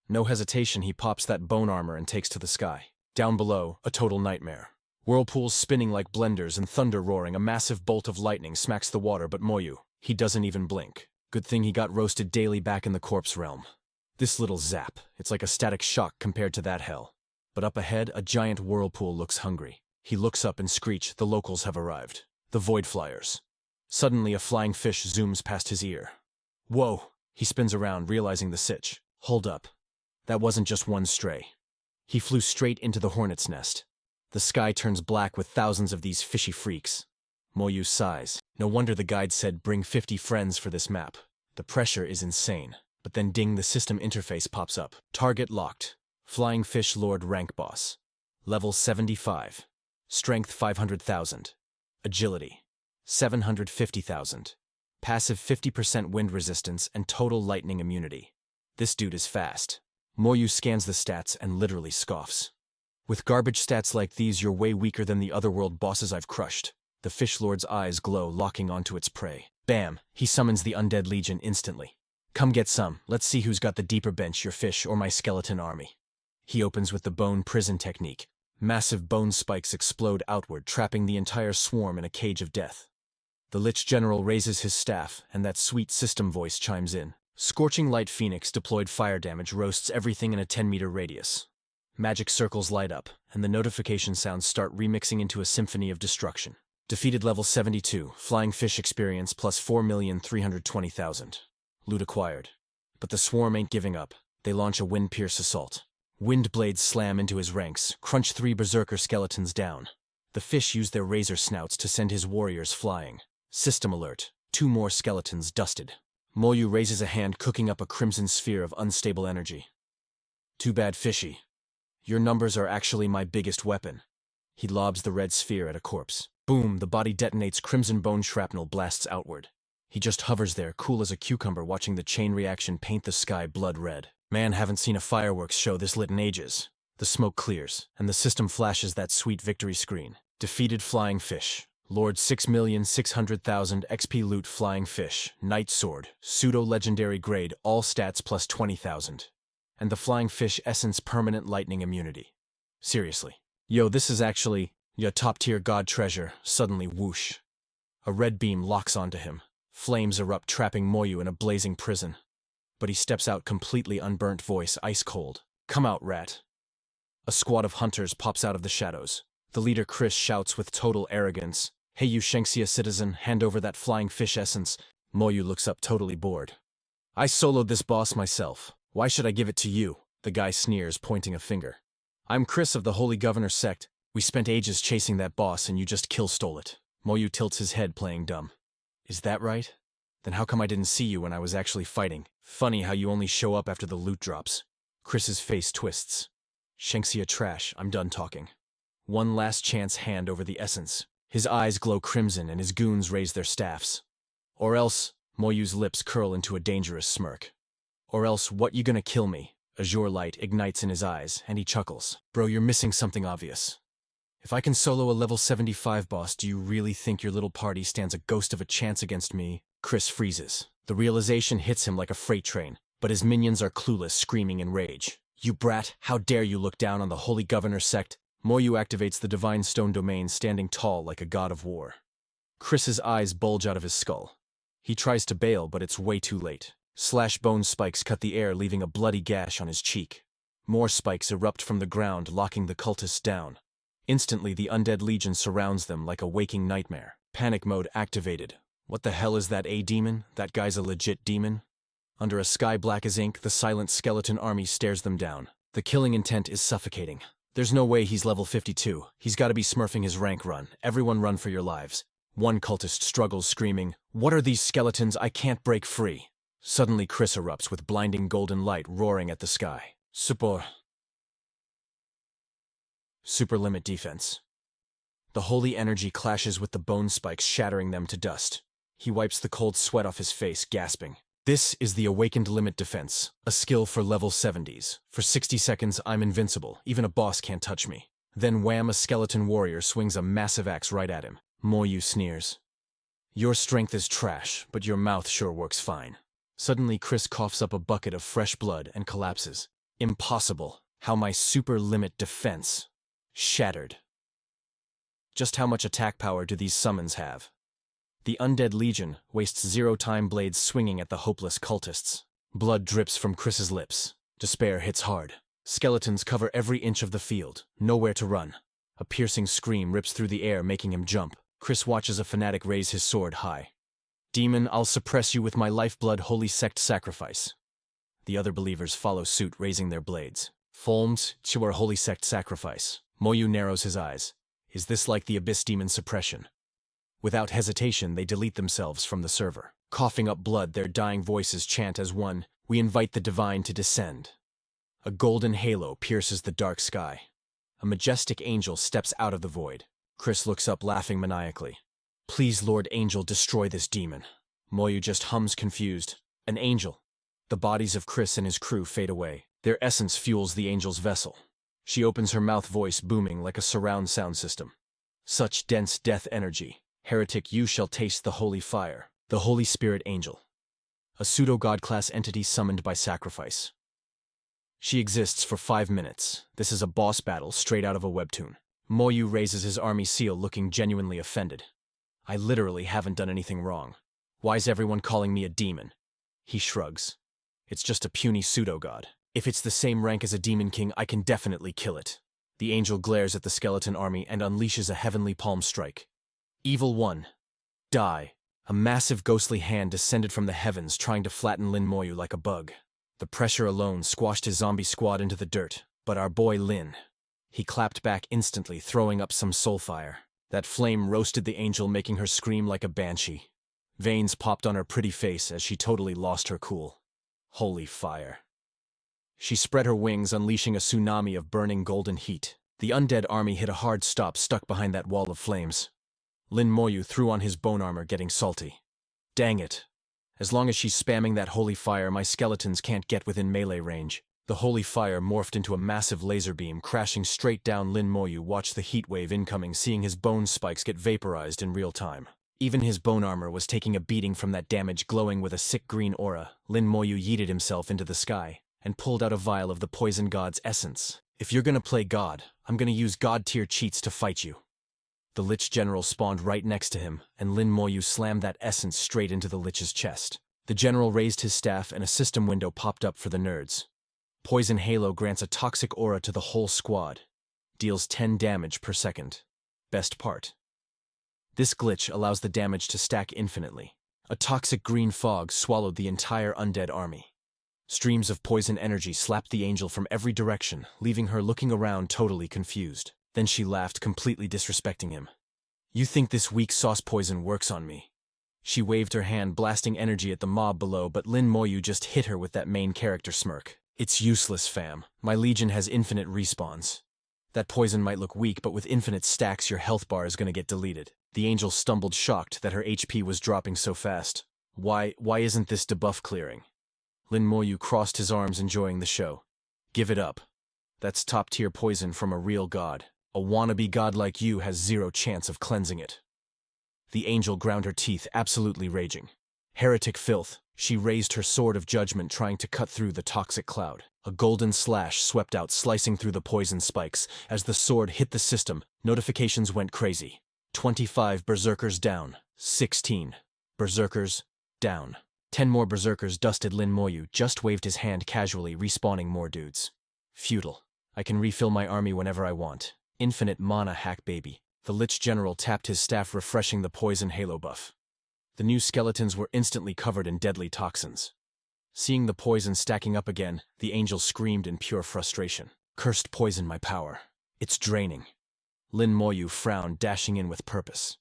No hesitation, he pops that bone armor and takes to the sky. Down below, a total nightmare. Whirlpools spinning like blenders and thunder roaring. A massive bolt of lightning smacks the water, but Moyu, he doesn't even blink. Good thing he got roasted daily back in the corpse realm. This little zap, it's like a static shock compared to that hell. But up ahead, a giant whirlpool looks hungry. He looks up and screech, the locals have arrived. The Void Flyers. Suddenly, a flying fish zooms past his ear. Whoa! He spins around, realizing the sitch. Hold up. That wasn't just one stray. He flew straight into the hornet's nest. The sky turns black with thousands of these fishy freaks. Moyu sighs. No wonder the guide said bring 50 friends for this map. The pressure is insane. But then ding, the system interface pops up. Target locked. Flying Fish Lord Rank Boss. Level 75. Strength 500,000. Agility 750,000. Passive 50% wind resistance and total lightning immunity. This dude is fast. Moyu scans the stats and literally scoffs. With garbage stats like these, you're way weaker than the otherworld bosses I've crushed. The Fish Lord's eyes glow, locking onto its prey. Bam! He summons the Undead Legion instantly. Come get some. Let's see who's got the deeper bench, your fish or my skeleton army. He opens with the bone prison technique. Massive bone spikes explode outward, trapping the entire swarm in a cage of death. The Lich General raises his staff, and that sweet system voice chimes in. Scorching Light Phoenix deployed fire damage roasts everything in a 10-meter radius. Magic circles light up, and the notification sounds start remixing into a symphony of destruction. Defeated level 72, Flying Fish experience plus 4,320,000. Loot acquired. But the swarm ain't giving up. They launch a wind-pierce assault. Wind blades slam into his ranks, crunch 3 berserker skeletons down. The fish use their razor snouts to send his warriors flying. System alert. 2 more skeletons dusted. Moyu raises a hand, cooking up a crimson sphere of unstable energy. Too bad, fishy. Your numbers are actually my biggest weapon. He lobs the red sphere at a corpse. Boom, the body detonates, crimson bone shrapnel blasts outward. He just hovers there, cool as a cucumber, watching the chain reaction paint the sky blood red. Man, haven't seen a fireworks show this lit in ages. The smoke clears, and the system flashes that sweet victory screen. Defeated Flying Fish. Lord 6,600,000 XP loot Flying Fish. Knight Sword. Pseudo-legendary grade, all stats plus 20,000. And the Flying Fish Essence permanent lightning immunity. Seriously. Yo, this is actually your top-tier god treasure. Suddenly, whoosh. A red beam locks onto him. Flames erupt, trapping Moyu in a blazing prison. But he steps out, completely unburnt, voice ice cold. Come out, rat. A squad of hunters pops out of the shadows. The leader Chris shouts with total arrogance, "Hey you Shengxia citizen, hand over that Flying Fish essence." Moyu looks up, totally bored. "I soloed this boss myself. Why should I give it to you?" The guy sneers, pointing a finger. "I'm Chris of the Holy Governor sect. We spent ages chasing that boss and you just kill-stole it." Moyu tilts his head, playing dumb. "Is that right? Then how come I didn't see you when I was actually fighting? Funny how you only show up after the loot drops." Chris's face twists. "Shengxia trash, I'm done talking. One last chance, hand over the essence." His eyes glow crimson and his goons raise their staffs. "Or else," Moyu's lips curl into a dangerous smirk. "Or else, what you gonna kill me?" Azure light ignites in his eyes, and he chuckles. "Bro, you're missing something obvious. If I can solo a level 75 boss, do you really think your little party stands a ghost of a chance against me?" Chris freezes. The realization hits him like a freight train, but his minions are clueless, screaming in rage. "You brat, how dare you look down on the Holy Governor sect?" Moyu activates the Divine Stone Domain, standing tall like a god of war. Chris's eyes bulge out of his skull. He tries to bail, but it's way too late. Slash bone spikes cut the air, leaving a bloody gash on his cheek. More spikes erupt from the ground, locking the cultists down. Instantly, the Undead Legion surrounds them like a waking nightmare. Panic mode activated. What the hell is that, a demon? That guy's a legit demon? Under a sky black as ink, the silent skeleton army stares them down. The killing intent is suffocating. There's no way he's level 52. He's gotta be smurfing his rank run. Everyone run for your lives. One cultist struggles, screaming, "What are these skeletons? I can't break free." Suddenly Chris erupts with blinding golden light roaring at the sky. Super limit defense. The holy energy clashes with the bone spikes, shattering them to dust. He wipes the cold sweat off his face, gasping. This is the Awakened Limit Defense, a skill for level 70s. For 60 seconds, I'm invincible. Even a boss can't touch me. Then wham, a skeleton warrior swings a massive axe right at him. Moyu sneers. "Your strength is trash, but your mouth sure works fine." Suddenly, Chris coughs up a bucket of fresh blood and collapses. "Impossible. How my super limit defense?" Shattered. Just how much attack power do these summons have? The Undead Legion wastes 0 time, blades swinging at the hopeless cultists. Blood drips from Chris's lips. Despair hits hard. Skeletons cover every inch of the field. Nowhere to run. A piercing scream rips through the air, making him jump. Chris watches a fanatic raise his sword high. "Demon, I'll suppress you with my lifeblood holy sect sacrifice." The other believers follow suit, raising their blades. "Folms, to our holy sect sacrifice." Moyu narrows his eyes. Is this like the Abyss Demon suppression? Without hesitation, they delete themselves from the server. Coughing up blood, their dying voices chant as one, "We invite the divine to descend." A golden halo pierces the dark sky. A majestic angel steps out of the void. Chris looks up, laughing maniacally. Please, Lord Angel, destroy this demon. Moyu just hums, confused. An angel. The bodies of Chris and his crew fade away. Their essence fuels the angel's vessel. She opens her mouth, voice booming like a surround sound system. Such dense death energy. Heretic, you shall taste the holy fire. The Holy Spirit Angel. A pseudo-god class entity summoned by sacrifice. She exists for 5 minutes. This is a boss battle straight out of a webtoon. Moyu raises his army seal, looking genuinely offended. I literally haven't done anything wrong. Why's everyone calling me a demon? He shrugs. It's just a puny pseudo-god. If it's the same rank as a demon king, I can definitely kill it. The angel glares at the skeleton army and unleashes a heavenly palm strike. Evil one. Die. A massive ghostly hand descended from the heavens, trying to flatten Lin Moyu like a bug. The pressure alone squashed his zombie squad into the dirt, but our boy Lin. He clapped back instantly, throwing up some soul fire. That flame roasted the angel, making her scream like a banshee. Veins popped on her pretty face as she totally lost her cool. Holy fire. She spread her wings, unleashing a tsunami of burning golden heat. The undead army hit a hard stop, stuck behind that wall of flames. Lin Moyu threw on his bone armor, getting salty. Dang it. As long as she's spamming that holy fire, my skeletons can't get within melee range. The holy fire morphed into a massive laser beam, crashing straight down. Lin Moyu watched the heat wave incoming, seeing his bone spikes get vaporized in real time. Even his bone armor was taking a beating from that damage, glowing with a sick green aura. Lin Moyu yeeted himself into the sky and pulled out a vial of the poison god's essence. If you're gonna play God, I'm gonna use god-tier cheats to fight you. The Lich General spawned right next to him, and Lin Moyu slammed that essence straight into the Lich's chest. The General raised his staff and a system window popped up for the nerds. Poison Halo grants a toxic aura to the whole squad. Deals 10 damage per second. Best part. This glitch allows the damage to stack infinitely. A toxic green fog swallowed the entire undead army. Streams of poison energy slapped the angel from every direction, leaving her looking around totally confused. Then she laughed, completely disrespecting him. You think this weak sauce poison works on me? She waved her hand, blasting energy at the mob below, but Lin Moyu just hit her with that main character smirk. It's useless, fam. My legion has infinite respawns. That poison might look weak, but with infinite stacks your health bar is gonna get deleted. The angel stumbled, shocked that her HP was dropping so fast. Why isn't this debuff clearing? Lin Moyu crossed his arms, enjoying the show. Give it up. That's top-tier poison from a real god. A wannabe god like you has 0 chance of cleansing it. The angel ground her teeth, absolutely raging. Heretic filth. She raised her sword of judgment, trying to cut through the toxic cloud. A golden slash swept out, slicing through the poison spikes. As the sword hit the system, notifications went crazy. 25 berserkers down. 16 berserkers down. 10 more berserkers dusted. Lin Moyu just waved his hand casually, respawning more dudes. Futile. I can refill my army whenever I want. Infinite mana hack, baby. The Lich General tapped his staff, refreshing the poison halo buff. The new skeletons were instantly covered in deadly toxins. Seeing the poison stacking up again, the angel screamed in pure frustration. Cursed poison, my power. It's draining. Lin Moyu frowned, dashing in with purpose.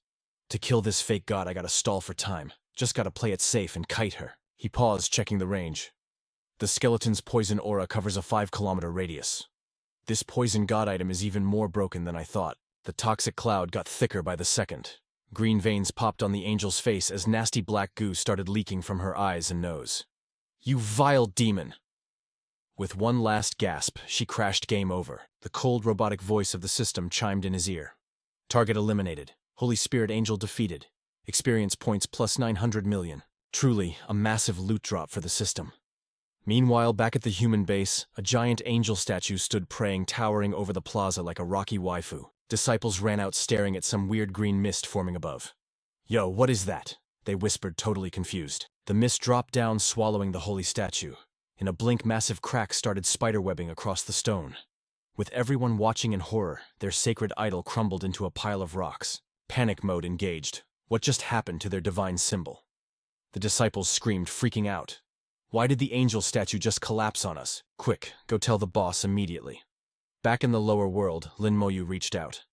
To kill this fake god, I gotta stall for time. Just gotta play it safe and kite her. He paused, checking the range. The skeleton's poison aura covers a 5-kilometer radius. This poison god item is even more broken than I thought. The toxic cloud got thicker by the second. Green veins popped on the angel's face as nasty black goo started leaking from her eyes and nose. You vile demon! With one last gasp, she crashed. Game over. The cold robotic voice of the system chimed in his ear. Target eliminated. Holy Spirit Angel defeated. Experience points plus 900 million. Truly, a massive loot drop for the system. Meanwhile, back at the human base, a giant angel statue stood praying, towering over the plaza like a rocky waifu. Disciples ran out, staring at some weird green mist forming above. Yo, what is that? They whispered, totally confused. The mist dropped down, swallowing the holy statue. In a blink, massive cracks started spiderwebbing across the stone. With everyone watching in horror, their sacred idol crumbled into a pile of rocks. Panic mode engaged. What just happened to their divine symbol? The disciples screamed, freaking out. Why did the angel statue just collapse on us? Quick, go tell the boss immediately. Back in the lower world, Lin Moyu reached out.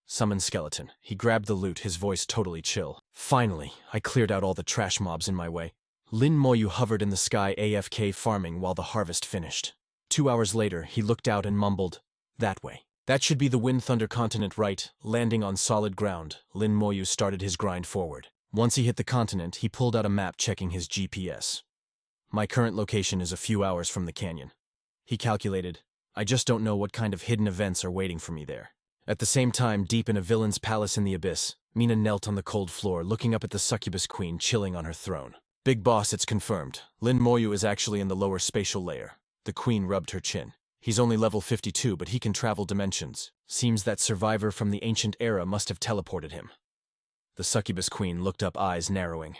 Summon skeleton. He grabbed the loot, his voice totally chill. Finally, I cleared out all the trash mobs in my way. Lin Moyu hovered in the sky, AFK farming while the harvest finished. 2 hours later, he looked out and mumbled, "That way." That should be the Wind Thunder continent, right? Landing on solid ground, Lin Moyu started his grind forward. Once he hit the continent, he pulled out a map checking his GPS. My current location is a few hours from the canyon. He calculated, I just don't know what kind of hidden events are waiting for me there. At the same time, deep in a villain's palace in the abyss, Mina knelt on the cold floor, looking up at the succubus queen chilling on her throne. Big boss, it's confirmed. Lin Moyu is actually in the lower spatial layer. The queen rubbed her chin. He's only level 52, but he can travel dimensions. Seems that survivor from the ancient era must have teleported him. The succubus queen looked up, eyes narrowing.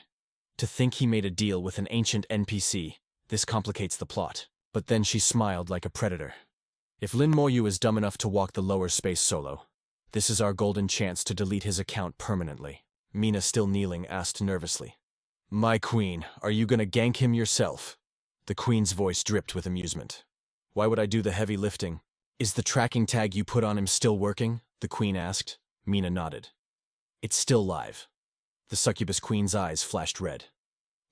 To think he made a deal with an ancient NPC, this complicates the plot. But then she smiled like a predator. If Lin Moyu is dumb enough to walk the lower space solo, this is our golden chance to delete his account permanently. Mina, still kneeling, asked nervously. My queen, are you gonna gank him yourself? The queen's voice dripped with amusement. Why would I do the heavy lifting? Is the tracking tag you put on him still working? The queen asked. Mina nodded. It's still live. The succubus queen's eyes flashed red.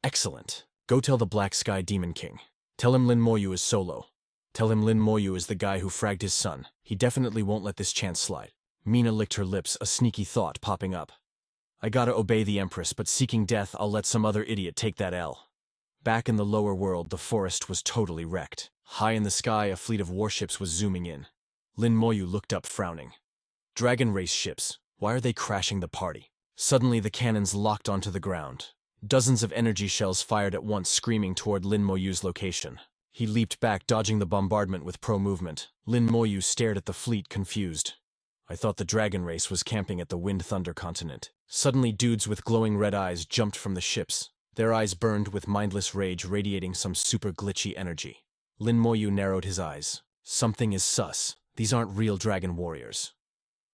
Excellent. Go tell the Black Sky Demon King. Tell him Lin Moyu is solo. Tell him Lin Moyu is the guy who fragged his son. He definitely won't let this chance slide. Mina licked her lips, a sneaky thought popping up. I gotta obey the Empress, but seeking death, I'll let some other idiot take that L. Back in the lower world, the forest was totally wrecked. High in the sky, a fleet of warships was zooming in. Lin Moyu looked up, frowning. Dragon race ships. Why are they crashing the party? Suddenly, the cannons locked onto the ground. Dozens of energy shells fired at once, screaming toward Lin Moyu's location. He leaped back, dodging the bombardment with pro-movement. Lin Moyu stared at the fleet, confused. I thought the dragon race was camping at the Wind Thunder continent. Suddenly, dudes with glowing red eyes jumped from the ships. Their eyes burned with mindless rage, radiating some super glitchy energy. Lin Moyu narrowed his eyes. Something is sus. These aren't real dragon warriors.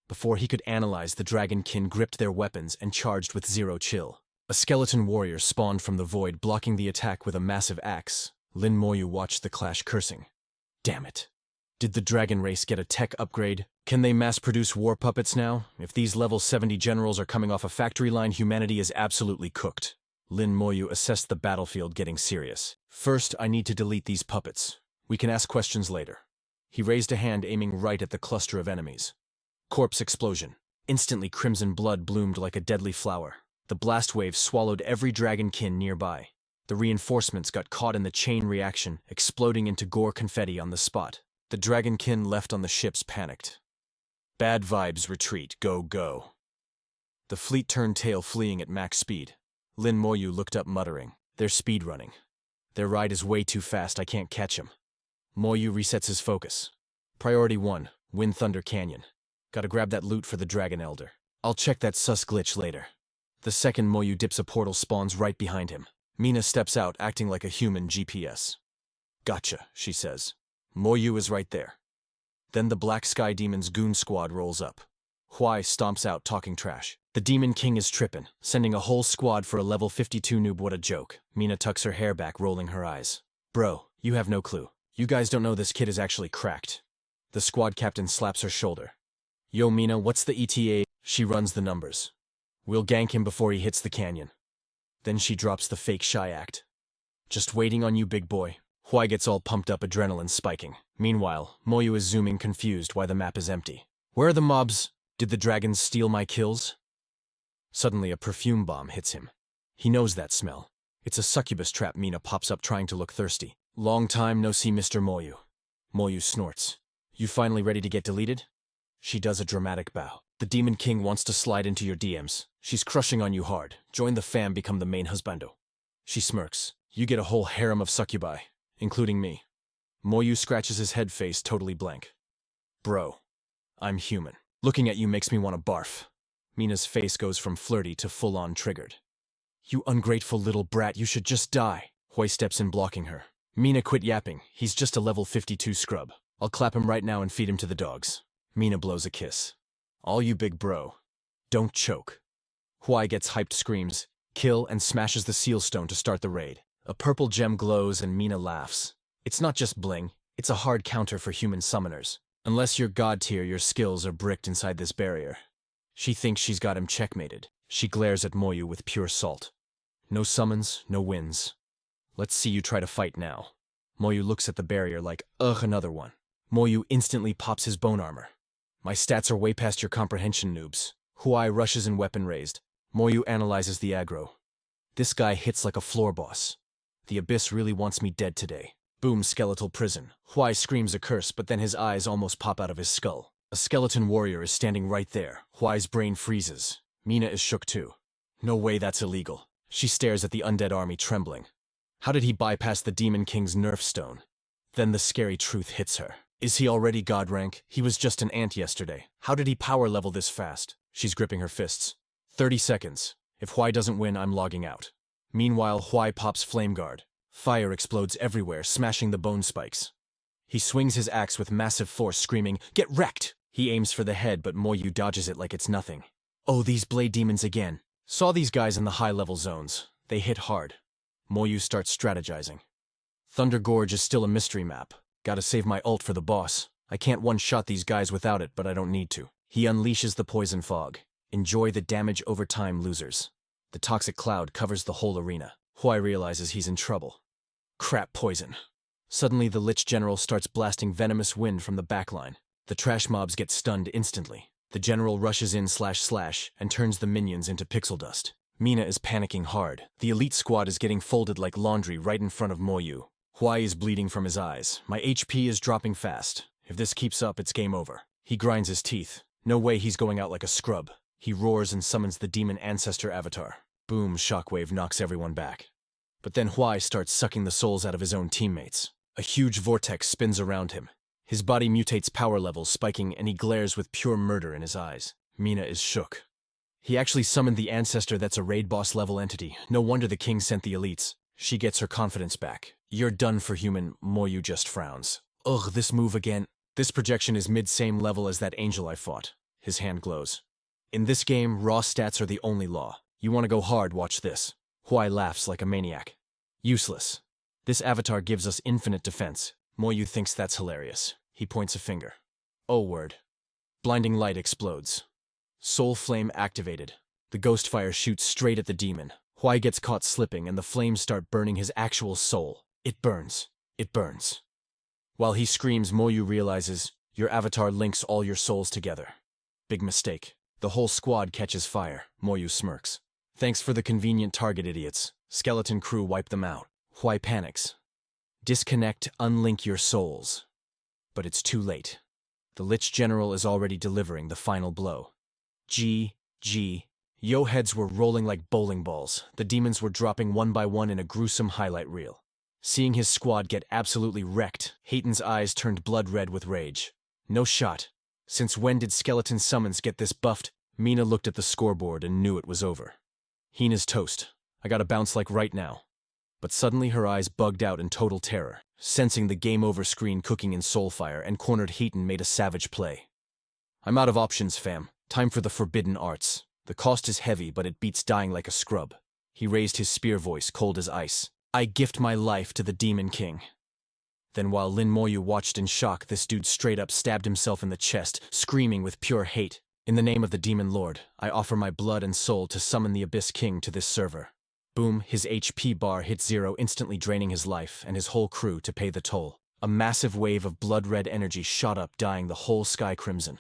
Before he could analyze, the dragonkin gripped their weapons and charged with zero chill. A skeleton warrior spawned from the void, blocking the attack with a massive axe. Lin Moyu watched the clash, cursing. Damn it. Did the dragon race get a tech upgrade? Can they mass-produce war puppets now? If these level 70 generals are coming off a factory line, humanity is absolutely cooked. Lin Moyu assessed the battlefield, getting serious. First, I need to delete these puppets. We can ask questions later. He raised a hand, aiming right at the cluster of enemies. Corpse explosion. Instantly, crimson blood bloomed like a deadly flower. The blast wave swallowed every dragonkin nearby. The reinforcements got caught in the chain reaction, exploding into gore confetti on the spot. The dragonkin left on the ships panicked. Bad vibes, retreat, go, go. The fleet turned tail, fleeing at max speed. Lin Moyu looked up, muttering, they're speedrunning. Their ride is way too fast, I can't catch him. Moyu resets his focus. Priority 1, Wind Thunder Canyon. Gotta grab that loot for the Dragon Elder. I'll check that sus glitch later. The second Moyu dips, a portal spawns right behind him. Mina steps out, acting like a human GPS. Gotcha, she says. Moyu is right there. Then the Black Sky Demon's goon squad rolls up. Huai stomps out, talking trash. The Demon King is trippin', sending a whole squad for a level 52 noob. What a joke. Mina tucks her hair back, rolling her eyes. Bro, you have no clue. You guys don't know this kid is actually cracked. The squad captain slaps her shoulder. Yo, Mina, what's the ETA? She runs the numbers. We'll gank him before he hits the canyon. Then she drops the fake shy act. Just waiting on you, big boy. Huai gets all pumped up, adrenaline spiking. Meanwhile, Moyu is zooming, confused why the map is empty. Where are the mobs? Did the dragons steal my kills? Suddenly, a perfume bomb hits him. He knows that smell. It's a succubus trap. Mina pops up, trying to look thirsty. Long time no see, Mr. Moyu. Moyu snorts. You finally ready to get deleted? She does a dramatic bow. The Demon King wants to slide into your DMs. She's crushing on you hard. Join the fam, become the main husbando. She smirks. You get a whole harem of succubi, including me. Moyu scratches his head, face totally blank. Bro, I'm human. Looking at you makes me want to barf. Mina's face goes from flirty to full-on triggered. You ungrateful little brat, you should just die. Huai steps in, blocking her. Mina, quit yapping. He's just a level 52 scrub. I'll clap him right now and feed him to the dogs. Mina blows a kiss. All you big bro. Don't choke. Huai gets hyped, screams, kill, and smashes the seal stone to start the raid. A purple gem glows and Mina laughs. It's not just bling, it's a hard counter for human summoners. Unless you're god tier, your skills are bricked inside this barrier. She thinks she's got him checkmated. She glares at Moyu with pure salt. No summons, no wins. Let's see you try to fight now. Moyu looks at the barrier like, ugh, another one. Moyu instantly pops his bone armor. My stats are way past your comprehension, noobs. Huai rushes in weapon raised. Moyu analyzes the aggro. This guy hits like a floor boss. The Abyss really wants me dead today. Boom, skeletal prison. Huai screams a curse, but then his eyes almost pop out of his skull. A skeleton warrior is standing right there. Huai's brain freezes. Mina is shook too. No way, that's illegal. She stares at the undead army, trembling. How did he bypass the Demon King's nerf stone? Then the scary truth hits her. Is he already god rank? He was just an ant yesterday. How did he power level this fast? She's gripping her fists. 30 seconds. If Huai doesn't win, I'm logging out. Meanwhile, Huai pops Flame Guard. Fire explodes everywhere, smashing the bone spikes. He swings his axe with massive force, screaming, "Get wrecked!" He aims for the head, but Moyu dodges it like it's nothing. Oh, these blade demons again. Saw these guys in the high-level zones. They hit hard. Moyu starts strategizing. Thunder Gorge is still a mystery map. Gotta save my ult for the boss. I can't one-shot these guys without it, but I don't need to. He unleashes the poison fog. Enjoy the damage over time, losers. The toxic cloud covers the whole arena. Huai realizes he's in trouble. Crap poison. Suddenly, the Lich General starts blasting venomous wind from the backline. The trash mobs get stunned instantly. The General rushes in / and turns the minions into pixel dust. Mina is panicking hard. The elite squad is getting folded like laundry right in front of Moyu. Huai is bleeding from his eyes. My HP is dropping fast. If this keeps up, it's game over. He grinds his teeth. No way he's going out like a scrub. He roars and summons the demon ancestor avatar. Boom, shockwave knocks everyone back. But then Huai starts sucking the souls out of his own teammates. A huge vortex spins around him. His body mutates power levels, spiking, and he glares with pure murder in his eyes. Mina is shook. He actually summoned the ancestor that's a raid boss level entity. No wonder the king sent the elites. She gets her confidence back. You're done for human, Moyu just frowns. Ugh, this move again. This projection is mid-same level as that angel I fought. His hand glows. In this game, raw stats are the only law. You want to go hard, watch this. Huai laughs like a maniac. Useless. This avatar gives us infinite defense. Moyu thinks that's hilarious. He points a finger. Oh word. Blinding light explodes. Soul Flame activated. The ghost fire shoots straight at the demon. Huai gets caught slipping and the flames start burning his actual soul. It burns. It burns. While he screams, Moyu realizes, your avatar links all your souls together. Big mistake. The whole squad catches fire. Moyu smirks. Thanks for the convenient target, idiots. Skeleton crew wipe them out. Huai panics. Disconnect, unlink your souls. But it's too late. The Lich General is already delivering the final blow. GG. Yo heads were rolling like bowling balls. The demons were dropping one by one in a gruesome highlight reel. Seeing his squad get absolutely wrecked, Hayton's eyes turned blood red with rage. No shot. Since when did skeleton summons get this buffed? Mina looked at the scoreboard and knew it was over. Hina's toast. I gotta bounce like right now. But suddenly her eyes bugged out in total terror. Sensing the game over screen cooking in soulfire and cornered Hayton made a savage play. I'm out of options, fam. Time for the forbidden arts. The cost is heavy, but it beats dying like a scrub. He raised his spear voice, cold as ice. I gift my life to the Demon King. Then while Lin Moyu watched in shock, this dude straight up stabbed himself in the chest, screaming with pure hate. In the name of the Demon Lord, I offer my blood and soul to summon the Abyss King to this server. Boom, his HP bar hit 0, instantly draining his life and his whole crew to pay the toll. A massive wave of blood-red energy shot up, dyeing the whole sky crimson.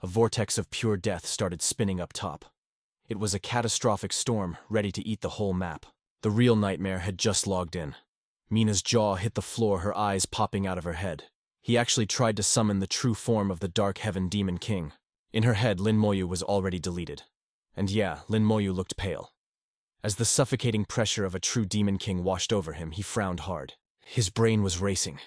A vortex of pure death started spinning up top. It was a catastrophic storm, ready to eat the whole map. The real nightmare had just logged in. Mina's jaw hit the floor, her eyes popping out of her head. He actually tried to summon the true form of the Dark Heaven Demon King. In her head, Lin Moyu was already deleted. And yeah, Lin Moyu looked pale. As the suffocating pressure of a true Demon King washed over him, he frowned hard. His brain was racing.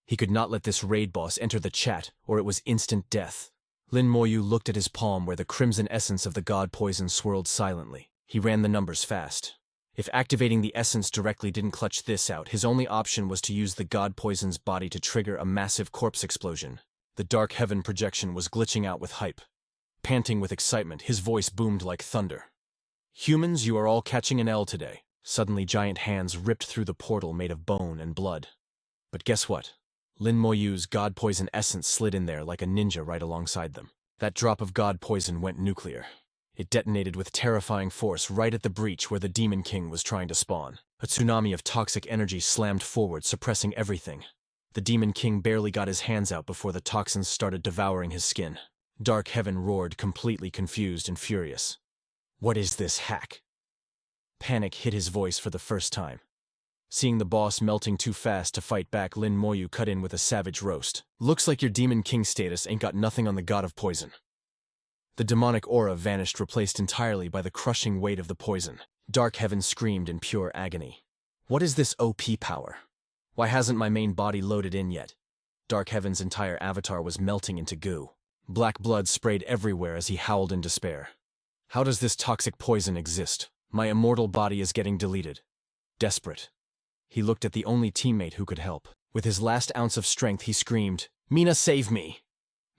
He could not let this raid boss enter the chat, or it was instant death. Lin Moyu looked at his palm where the crimson essence of the god poison swirled silently. He ran the numbers fast. If activating the essence directly didn't clutch this out, his only option was to use the god poison's body to trigger a massive corpse explosion. The Dark Heaven projection was glitching out with hype. Panting with excitement, his voice boomed like thunder. Humans, you are all catching an L today. Suddenly giant hands ripped through the portal made of bone and blood. But guess what? Lin Moyu's god poison essence slid in there like a ninja right alongside them. That drop of god poison went nuclear. It detonated with terrifying force right at the breach where the Demon King was trying to spawn. A tsunami of toxic energy slammed forward, suppressing everything. The Demon King barely got his hands out before the toxins started devouring his skin. Dark Heaven roared, completely confused and furious. What is this hack? Panic hit his voice for the first time. Seeing the boss melting too fast to fight back, Lin Moyu cut in with a savage roast. Looks like your Demon King status ain't got nothing on the god of poison. The demonic aura vanished, replaced entirely by the crushing weight of the poison. Dark Heaven screamed in pure agony. What is this OP power? Why hasn't my main body loaded in yet? Dark Heaven's entire avatar was melting into goo. Black blood sprayed everywhere as he howled in despair. How does this toxic poison exist? My immortal body is getting deleted. Desperate, he looked at the only teammate who could help. With his last ounce of strength, he screamed, "Mina, save me!"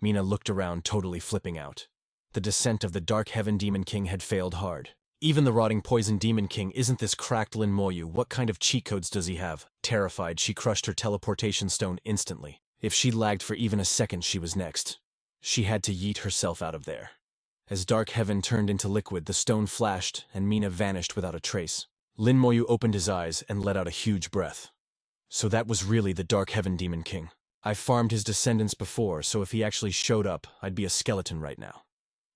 Mina looked around, totally flipping out. The descent of the Dark Heaven Demon King had failed hard. Even the rotting poison Demon King isn't this cracked Lin Moyu. What kind of cheat codes does he have? Terrified, she crushed her teleportation stone instantly. If she lagged for even a second, she was next. She had to yeet herself out of there. As Dark Heaven turned into liquid, the stone flashed, and Mina vanished without a trace. Lin Moyu opened his eyes and let out a huge breath. So that was really the Dark Heaven Demon King. I've farmed his descendants before, so if he actually showed up, I'd be a skeleton right now.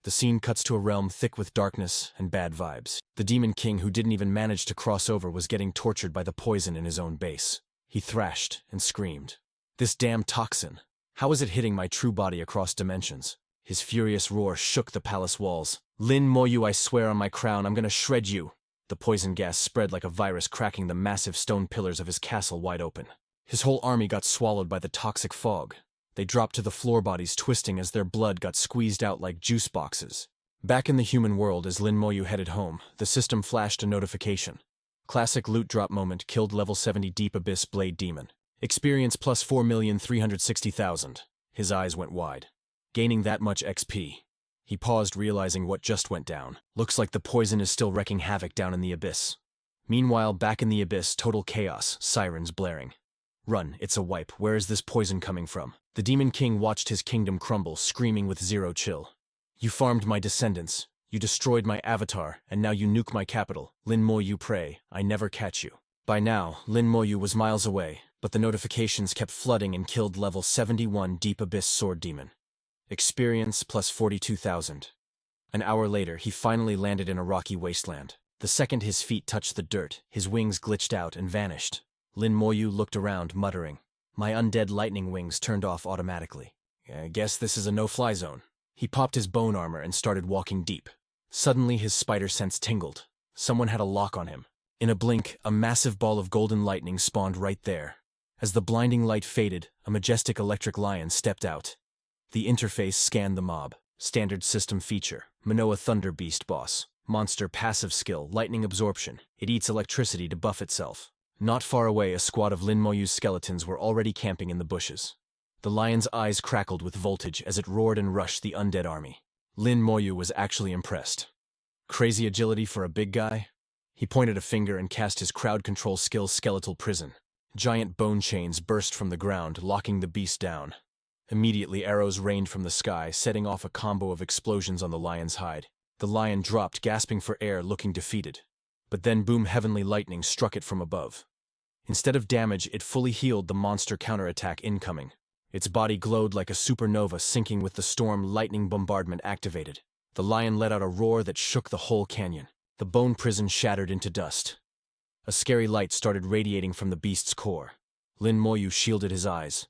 The scene cuts to a realm thick with darkness and bad vibes. The Demon King, who didn't even manage to cross over, was getting tortured by the poison in his own base. He thrashed and screamed. This damn toxin! How is it hitting my true body across dimensions? His furious roar shook the palace walls. Lin Moyu, I swear on my crown, I'm gonna shred you! The poison gas spread like a virus, cracking the massive stone pillars of his castle wide open. His whole army got swallowed by the toxic fog. They dropped to the floor, bodies twisting as their blood got squeezed out like juice boxes. Back in the human world, as Lin Moyu headed home, the system flashed a notification. Classic loot drop moment, killed level 70 Deep Abyss Blade Demon. Experience plus 4,360,000. His eyes went wide. Gaining that much XP. He paused, realizing what just went down. Looks like the poison is still wreaking havoc down in the abyss. Meanwhile, back in the abyss, total chaos, sirens blaring. Run, it's a wipe. Where is this poison coming from? The Demon King watched his kingdom crumble, screaming with zero chill. You farmed my descendants. You destroyed my avatar, and now you nuke my capital. Lin Moyu, pray, I never catch you. By now, Lin Moyu was miles away, but the notifications kept flooding and killed level 71 Deep Abyss Sword Demon. Experience plus 42,000. An hour later, he finally landed in a rocky wasteland. The second his feet touched the dirt, his wings glitched out and vanished. Lin Moyu looked around, muttering, My undead lightning wings turned off automatically. I guess this is a no-fly zone. He popped his bone armor and started walking deep. Suddenly, his spider sense tingled. Someone had a lock on him. In a blink, a massive ball of golden lightning spawned right there. As the blinding light faded, a majestic electric lion stepped out. The interface scanned the mob. Standard system feature, Manhwa Thunder Beast boss. Monster passive skill, lightning absorption. It eats electricity to buff itself. Not far away, a squad of Lin Moyu's skeletons were already camping in the bushes. The lion's eyes crackled with voltage as it roared and rushed the undead army. Lin Moyu was actually impressed. Crazy agility for a big guy? He pointed a finger and cast his crowd control skill, Skeletal Prison. Giant bone chains burst from the ground, locking the beast down. Immediately, arrows rained from the sky, setting off a combo of explosions on the lion's hide. The lion dropped, gasping for air, looking defeated. But then boom, heavenly lightning struck it from above. Instead of damage, it fully healed the monster counterattack incoming. Its body glowed like a supernova, syncing with the storm. Lightning bombardment activated. The lion let out a roar that shook the whole canyon. The bone prison shattered into dust. A scary light started radiating from the beast's core. Lin Moyu shielded his eyes.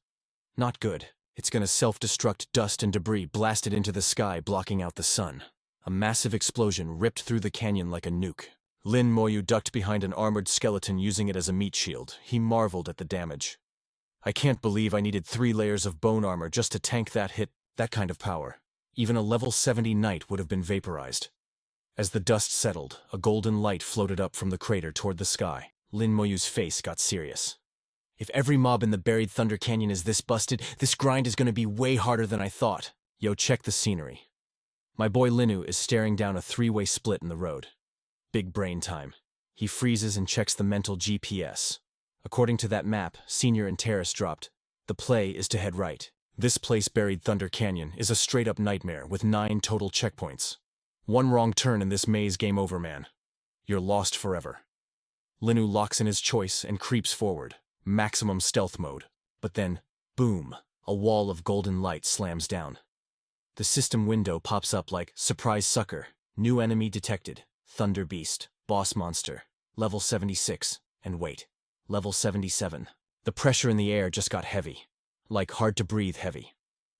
Not good. It's gonna self-destruct. Dust and debris blasted into the sky, blocking out the sun. A massive explosion ripped through the canyon like a nuke. Lin Moyu ducked behind an armored skeleton, using it as a meat shield. He marveled at the damage. I can't believe I needed 3 layers of bone armor just to tank that hit. That kind of power. Even a level 70 knight would have been vaporized. As the dust settled, a golden light floated up from the crater toward the sky. Lin Moyu's face got serious. If every mob in the buried Thunder Canyon is this busted, this grind is gonna be way harder than I thought. Yo, check the scenery. My boy Linu is staring down a 3-way split in the road. Big brain time. He freezes and checks the mental GPS. According to that map, Senior and Terrace dropped. The play is to head right. This place, buried Thunder Canyon, is a straight-up nightmare with 9 total checkpoints. One wrong turn in this maze, game over, man. You're lost forever. Linu locks in his choice and creeps forward. Maximum stealth mode. But then, boom, a wall of golden light slams down. The system window pops up like, surprise sucker, new enemy detected, Thunder Beast, boss monster, level 76, and wait, level 77. The pressure in the air just got heavy. Like hard to breathe heavy.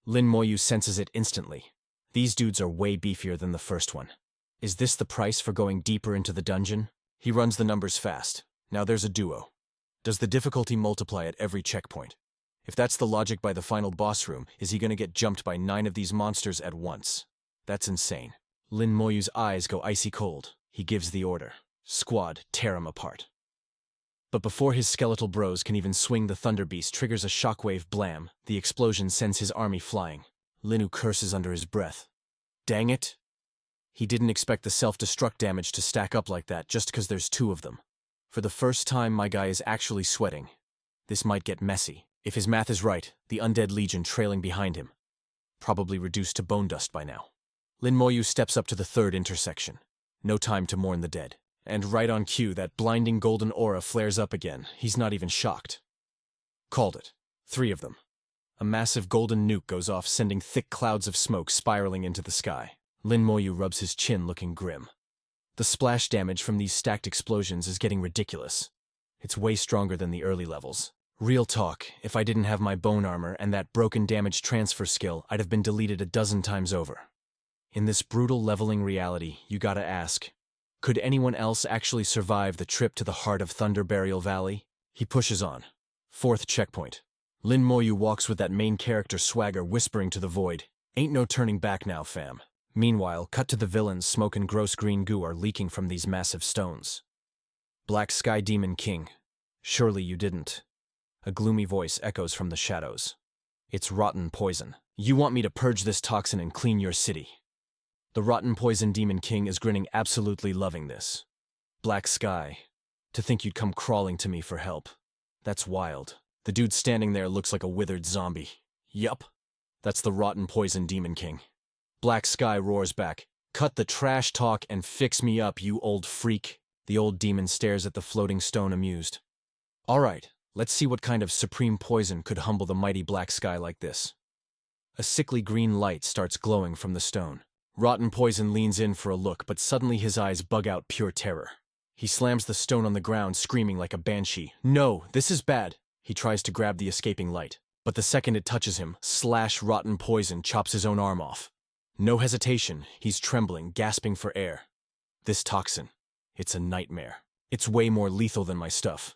Lin Moyu senses it instantly. These dudes are way beefier than the first one. Is this the price for going deeper into the dungeon? He runs the numbers fast. Now there's a duo. Does the difficulty multiply at every checkpoint? If that's the logic by the final boss room, is he gonna get jumped by 9 of these monsters at once? That's insane. Lin Moyu's eyes go icy cold. He gives the order. Squad, tear him apart. But before his skeletal bros can even swing, the Thunder Beast triggers a shockwave blam. The explosion sends his army flying. Linu curses under his breath. Dang it! He didn't expect the self-destruct damage to stack up like that just because there's 2 of them. For the first time, my guy is actually sweating. This might get messy. If his math is right, the Undead Legion trailing behind him. Probably reduced to bone dust by now. Lin Moyu steps up to the 3rd intersection. No time to mourn the dead. And right on cue, that blinding golden aura flares up again. He's not even shocked. Called it. 3 of them. A massive golden nuke goes off, sending thick clouds of smoke spiraling into the sky. Lin Moyu rubs his chin, looking grim. The splash damage from these stacked explosions is getting ridiculous. It's way stronger than the early levels. Real talk, if I didn't have my bone armor and that broken damage transfer skill, I'd have been deleted a dozen times over. In this brutal leveling reality, you gotta ask, could anyone else actually survive the trip to the heart of Thunder Burial Valley? He pushes on. 4th checkpoint. Lin Moyu walks with that main character swagger, whispering to the void, ain't no turning back now, fam. Meanwhile, cut to the villains. Smoke and gross green goo are leaking from these massive stones. Black Sky Demon King. Surely you didn't. A gloomy voice echoes from the shadows. It's rotten poison. You want me to purge this toxin and clean your city. The rotten poison Demon King is grinning, absolutely loving this. Black Sky. To think you'd come crawling to me for help. That's wild. The dude standing there looks like a withered zombie. Yup. That's the rotten poison Demon King. Black Sky roars back, cut the trash talk and fix me up, you old freak. The old demon stares at the floating stone, amused. Alright, let's see what kind of supreme poison could humble the mighty Black Sky like this. A sickly green light starts glowing from the stone. Rotten Poison leans in for a look, but suddenly his eyes bug out pure terror. He slams the stone on the ground, screaming like a banshee. No, this is bad. He tries to grab the escaping light, but the second it touches him, slash, Rotten Poison chops his own arm off. No hesitation, he's trembling, gasping for air. This toxin, it's a nightmare. It's way more lethal than my stuff.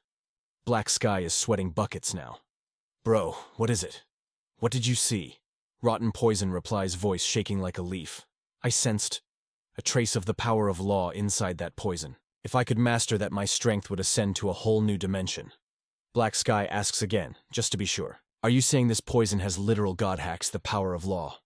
Black Sky is sweating buckets now. Bro, what is it? What did you see? Rotten Poison replies, voice shaking like a leaf. I sensed a trace of the power of law inside that poison. If I could master that, my strength would ascend to a whole new dimension. Black Sky asks again, just to be sure. Are you saying this poison has literal god hacks, the power of law?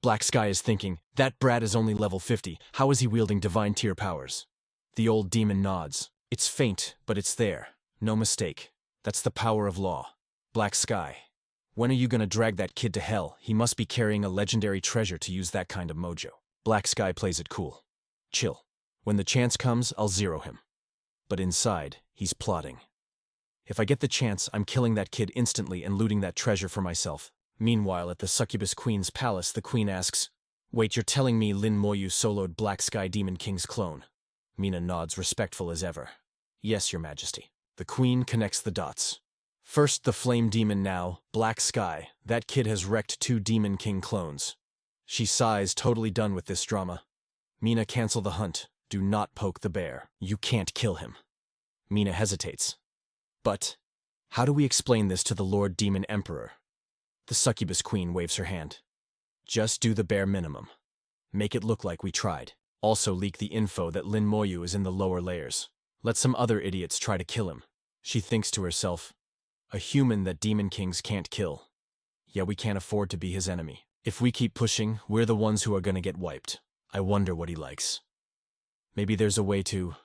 Black Sky is thinking, that brat is only level 50, how is he wielding divine tier powers? The old demon nods. It's faint, but it's there. No mistake. That's the power of law. Black Sky. When are you gonna drag that kid to hell? He must be carrying a legendary treasure to use that kind of mojo. Black Sky plays it cool. Chill. When the chance comes, I'll zero him. But inside, he's plotting. If I get the chance, I'm killing that kid instantly and looting that treasure for myself. Meanwhile, at the Succubus Queen's palace, the queen asks, wait, you're telling me Lin Moyu soloed Black Sky Demon King's clone? Mina nods, respectful as ever. Yes, your majesty. The queen connects the dots. First the flame demon, now Black Sky. That kid has wrecked 2 Demon King clones. She sighs, totally done with this drama. Mina, cancel the hunt. Do not poke the bear. You can't kill him. Mina hesitates. But how do we explain this to the Lord Demon Emperor? The Succubus Queen waves her hand. Just do the bare minimum. Make it look like we tried. Also leak the info that Lin Moyu is in the lower layers. Let some other idiots try to kill him. She thinks to herself, a human that Demon Kings can't kill. Yeah, we can't afford to be his enemy. If we keep pushing, we're the ones who are gonna get wiped. I wonder what he likes. Maybe there's a way to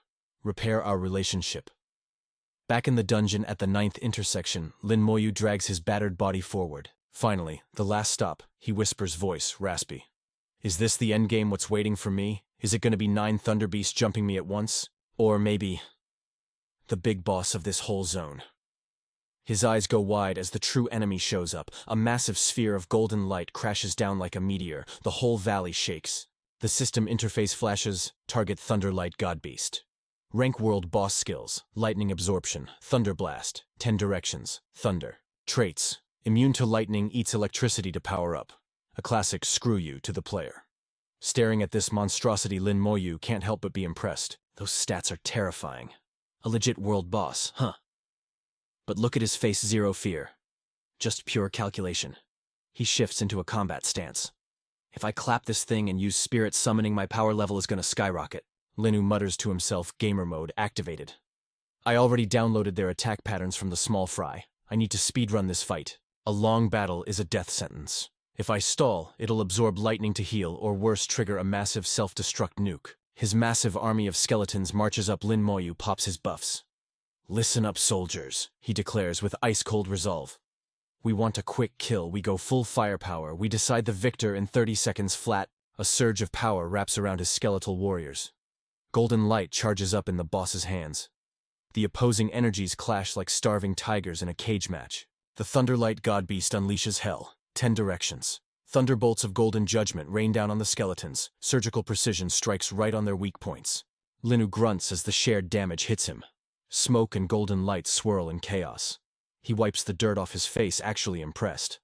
repair our relationship. Back in the dungeon at the 9th intersection, Lin Moyu drags his battered body forward. Finally, the last stop, he whispers, voice raspy. Is this the endgame, what's waiting for me? Is it gonna be 9 Thunder Beasts jumping me at once? Or maybe the big boss of this whole zone? His eyes go wide as the true enemy shows up. A massive sphere of golden light crashes down like a meteor. The whole valley shakes. The system interface flashes. Target Thunderlight Godbeast. Rank World Boss Skills. Lightning Absorption. Thunder Blast. 10 Directions. Thunder. Traits. Immune to lightning, eats electricity to power up. A classic screw you to the player. Staring at this monstrosity, Lin Moyu can't help but be impressed. Those stats are terrifying. A legit world boss, huh? But look at his face, zero fear. Just pure calculation. He shifts into a combat stance. If I clap this thing and use spirit summoning, my power level is gonna skyrocket. Linu mutters to himself, gamer mode activated. I already downloaded their attack patterns from the small fry. I need to speedrun this fight. A long battle is a death sentence. If I stall, it'll absorb lightning to heal, or worse, trigger a massive self-destruct nuke. His massive army of skeletons marches up. Lin Moyu pops his buffs. Listen up, soldiers, he declares with ice-cold resolve. We want a quick kill. We go full firepower. We decide the victor in 30 seconds flat. A surge of power wraps around his skeletal warriors. Golden light charges up in the boss's hands. The opposing energies clash like starving tigers in a cage match. The Thunderlight Godbeast unleashes hell. 10 Directions. Thunderbolts of golden judgment rain down on the skeletons. Surgical precision strikes right on their weak points. Linu grunts as the shared damage hits him. Smoke and golden light swirl in chaos. He wipes the dirt off his face, actually impressed.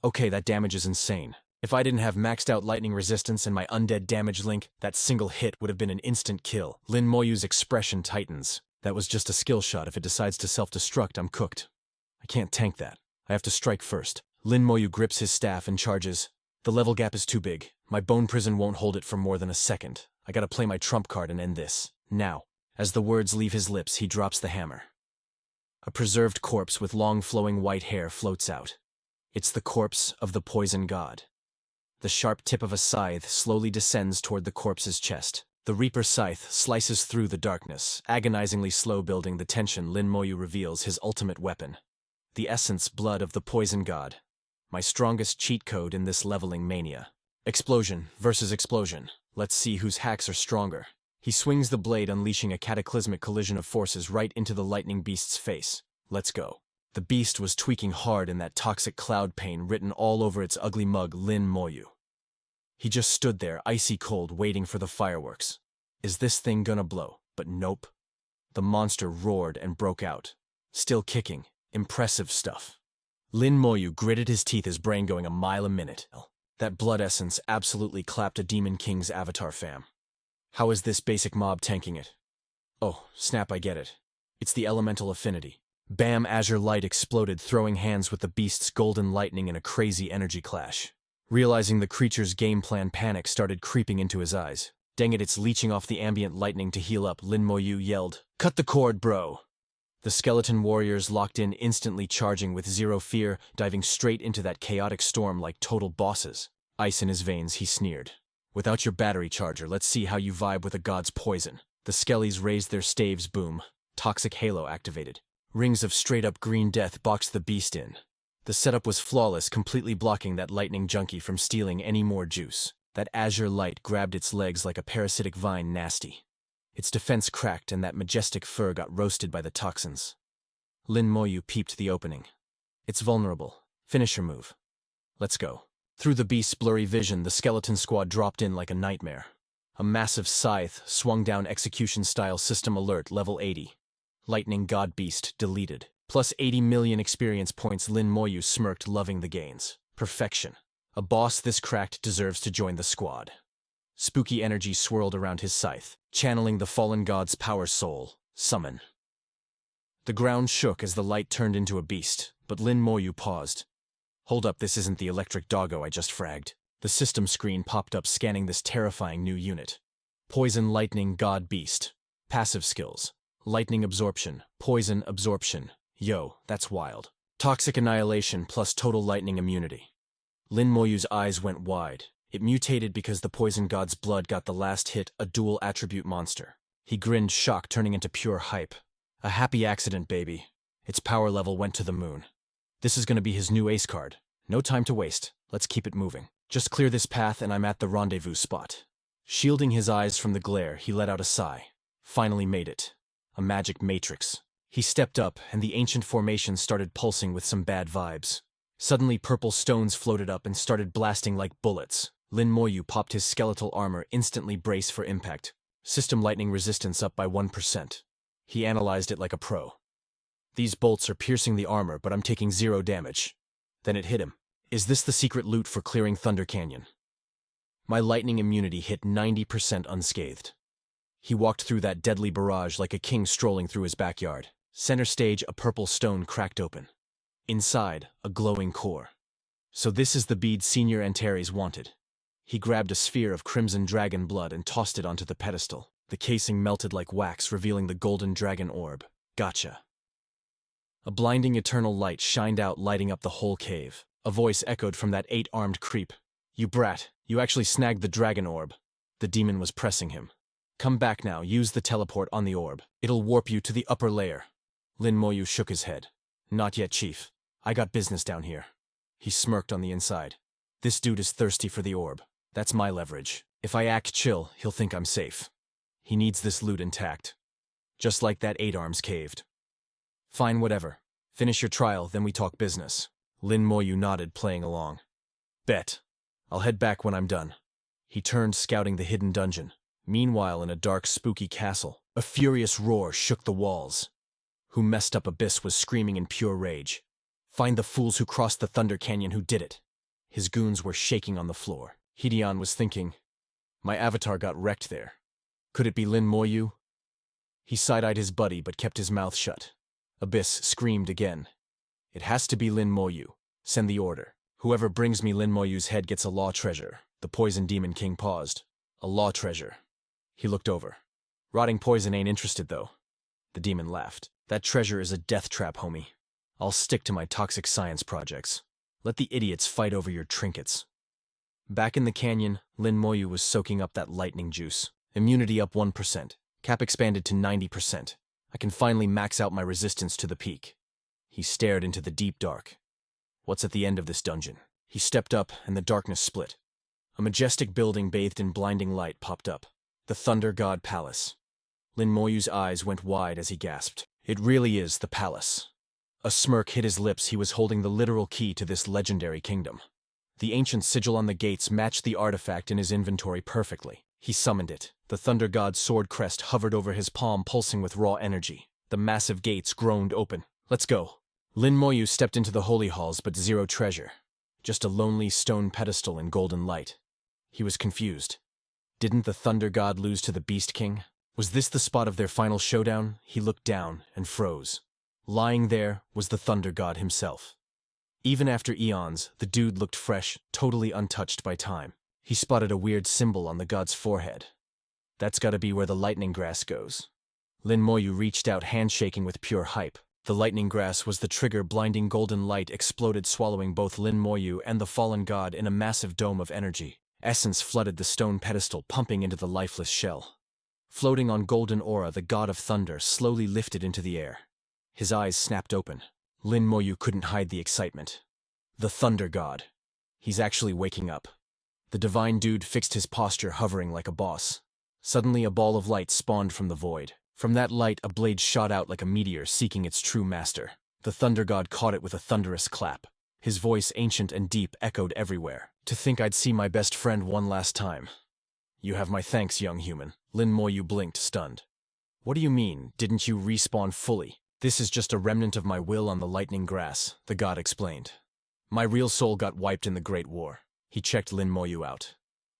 Okay, that damage is insane. If I didn't have maxed out lightning resistance and my undead damage link, that single hit would have been an instant kill. Lin Moyu's expression tightens. That was just a skill shot. If it decides to self-destruct, I'm cooked. I can't tank that. I have to strike first. Lin Moyu grips his staff and charges. The level gap is too big. My bone prison won't hold it for more than a second. I gotta play my trump card and end this. Now. As the words leave his lips, he drops the hammer. A preserved corpse with long flowing white hair floats out. It's the corpse of the poison god. The sharp tip of a scythe slowly descends toward the corpse's chest. The Reaper scythe slices through the darkness, agonizingly slow building the tension. Lin Moyu reveals his ultimate weapon. The essence blood of the poison god. My strongest cheat code in this leveling mania. Explosion versus explosion. Let's see whose hacks are stronger. He swings the blade, unleashing a cataclysmic collision of forces right into the lightning beast's face. Let's go. The beast was tweaking hard in that toxic cloud pain written all over its ugly mug, Lin Moyu. He just stood there, icy cold, waiting for the fireworks. Is this thing gonna blow? But nope. The monster roared and broke out. Still kicking. Impressive stuff. Lin Moyu gritted his teeth, his brain going a mile a minute. That blood essence absolutely clapped a Demon King's avatar, fam. How is this basic mob tanking it? Oh, snap, I get it. It's the elemental affinity. Bam, azure light exploded, throwing hands with the beast's golden lightning in a crazy energy clash. Realizing the creature's game plan, panic started creeping into his eyes. Dang it, it's leeching off the ambient lightning to heal up, Lin Moyu yelled. Cut the cord, bro! The skeleton warriors locked in, instantly charging with zero fear, diving straight into that chaotic storm like total bosses. Ice in his veins, he sneered. Without your battery charger, let's see how you vibe with a god's poison. The skellies raised their staves, boom. Toxic halo activated. Rings of straight-up green death boxed the beast in. The setup was flawless, completely blocking that lightning junkie from stealing any more juice. That azure light grabbed its legs like a parasitic vine, nasty. Its defense cracked and that majestic fur got roasted by the toxins. Lin Moyu peeped the opening. It's vulnerable. Finisher move. Let's go. Through the beast's blurry vision, the skeleton squad dropped in like a nightmare. A massive scythe swung down, execution-style system alert, level 80. Lightning God Beast deleted. Plus 80 million experience points. Lin Moyu smirked, loving the gains. Perfection. A boss this cracked deserves to join the squad. Spooky energy swirled around his scythe, channeling the fallen god's power soul. Summon. The ground shook as the light turned into a beast, but Lin Moyu paused. Hold up, this isn't the electric doggo I just fragged. The system screen popped up, scanning this terrifying new unit. Poison Lightning God Beast. Passive skills. Lightning absorption. Poison absorption. Yo, that's wild. Toxic annihilation plus total lightning immunity. Lin Moyu's eyes went wide. It mutated because the poison god's blood got the last hit, a dual attribute monster. He grinned, shock turning into pure hype. A happy accident, baby. Its power level went to the moon. This is gonna be his new ace card. No time to waste. Let's keep it moving. Just clear this path and I'm at the rendezvous spot. Shielding his eyes from the glare, he let out a sigh. Finally made it. A magic matrix. He stepped up, and the ancient formation started pulsing with some bad vibes. Suddenly purple stones floated up and started blasting like bullets. Lin Moyu popped his skeletal armor, instantly braced for impact. System lightning resistance up by 1%. He analyzed it like a pro. These bolts are piercing the armor, but I'm taking 0 damage. Then it hit him. Is this the secret loot for clearing Thunder Canyon? My lightning immunity hit 90% unscathed. He walked through that deadly barrage like a king strolling through his backyard. Center stage, a purple stone cracked open. Inside, a glowing core. So this is the bead Senior Antares wanted. He grabbed a sphere of crimson dragon blood and tossed it onto the pedestal. The casing melted like wax, revealing the golden dragon orb. Gotcha. A blinding eternal light shined out, lighting up the whole cave. A voice echoed from that 8-armed creep. You brat, you actually snagged the dragon orb. The demon was pressing him. Come back now, use the teleport on the orb. It'll warp you to the upper layer. Lin Moyu shook his head. Not yet, Chief. I got business down here. He smirked on the inside. This dude is thirsty for the orb. That's my leverage. If I act chill, he'll think I'm safe. He needs this loot intact. Just like that 8-arms caved. Fine, whatever. Finish your trial, then we talk business. Lin Moyu nodded, playing along. Bet. I'll head back when I'm done. He turned, scouting the hidden dungeon. Meanwhile, in a dark, spooky castle, a furious roar shook the walls. Who messed up Abyss was screaming in pure rage. Find the fools who crossed the Thunder Canyon who did it. His goons were shaking on the floor. Hideon was thinking, my avatar got wrecked there. Could it be Lin Moyu? He side-eyed his buddy but kept his mouth shut. Abyss screamed again. It has to be Lin Moyu. Send the order. Whoever brings me Lin Moyu's head gets a law treasure. The Poison Demon King paused. A law treasure. He looked over. Rotting poison ain't interested, though. The demon laughed. That treasure is a death trap, homie. I'll stick to my toxic science projects. Let the idiots fight over your trinkets. Back in the canyon, Lin Moyu was soaking up that lightning juice. Immunity up 1%. Cap expanded to 90%. I can finally max out my resistance to the peak. He stared into the deep dark. What's at the end of this dungeon? He stepped up, and the darkness split. A majestic building bathed in blinding light popped up. The Thunder God Palace. Lin Moyu's eyes went wide as he gasped. It really is the palace. A smirk hit his lips. He was holding the literal key to this legendary kingdom. The ancient sigil on the gates matched the artifact in his inventory perfectly. He summoned it. The Thunder God's sword crest hovered over his palm, pulsing with raw energy. The massive gates groaned open. Let's go. Lin Moyu stepped into the holy halls, but 0 treasure. Just a lonely stone pedestal in golden light. He was confused. Didn't the Thunder God lose to the Beast King? Was this the spot of their final showdown? He looked down and froze. Lying there was the Thunder God himself. Even after eons, the dude looked fresh, totally untouched by time. He spotted a weird symbol on the god's forehead. That's gotta be where the lightning grass goes. Lin Moyu reached out, handshaking with pure hype. The lightning grass was the trigger. Blinding golden light exploded, swallowing both Lin Moyu and the fallen god in a massive dome of energy. Essence flooded the stone pedestal, pumping into the lifeless shell. Floating on golden aura, the god of thunder slowly lifted into the air. His eyes snapped open. Lin Moyu couldn't hide the excitement. The Thunder God. He's actually waking up. The divine dude fixed his posture, hovering like a boss. Suddenly a ball of light spawned from the void. From that light, a blade shot out like a meteor, seeking its true master. The Thunder God caught it with a thunderous clap. His voice, ancient and deep, echoed everywhere. To think I'd see my best friend one last time. You have my thanks, young human. Lin Moyu blinked, stunned. What do you mean, didn't you respawn fully? This is just a remnant of my will on the lightning grass, the god explained. My real soul got wiped in the Great War. He checked Lin Moyu out.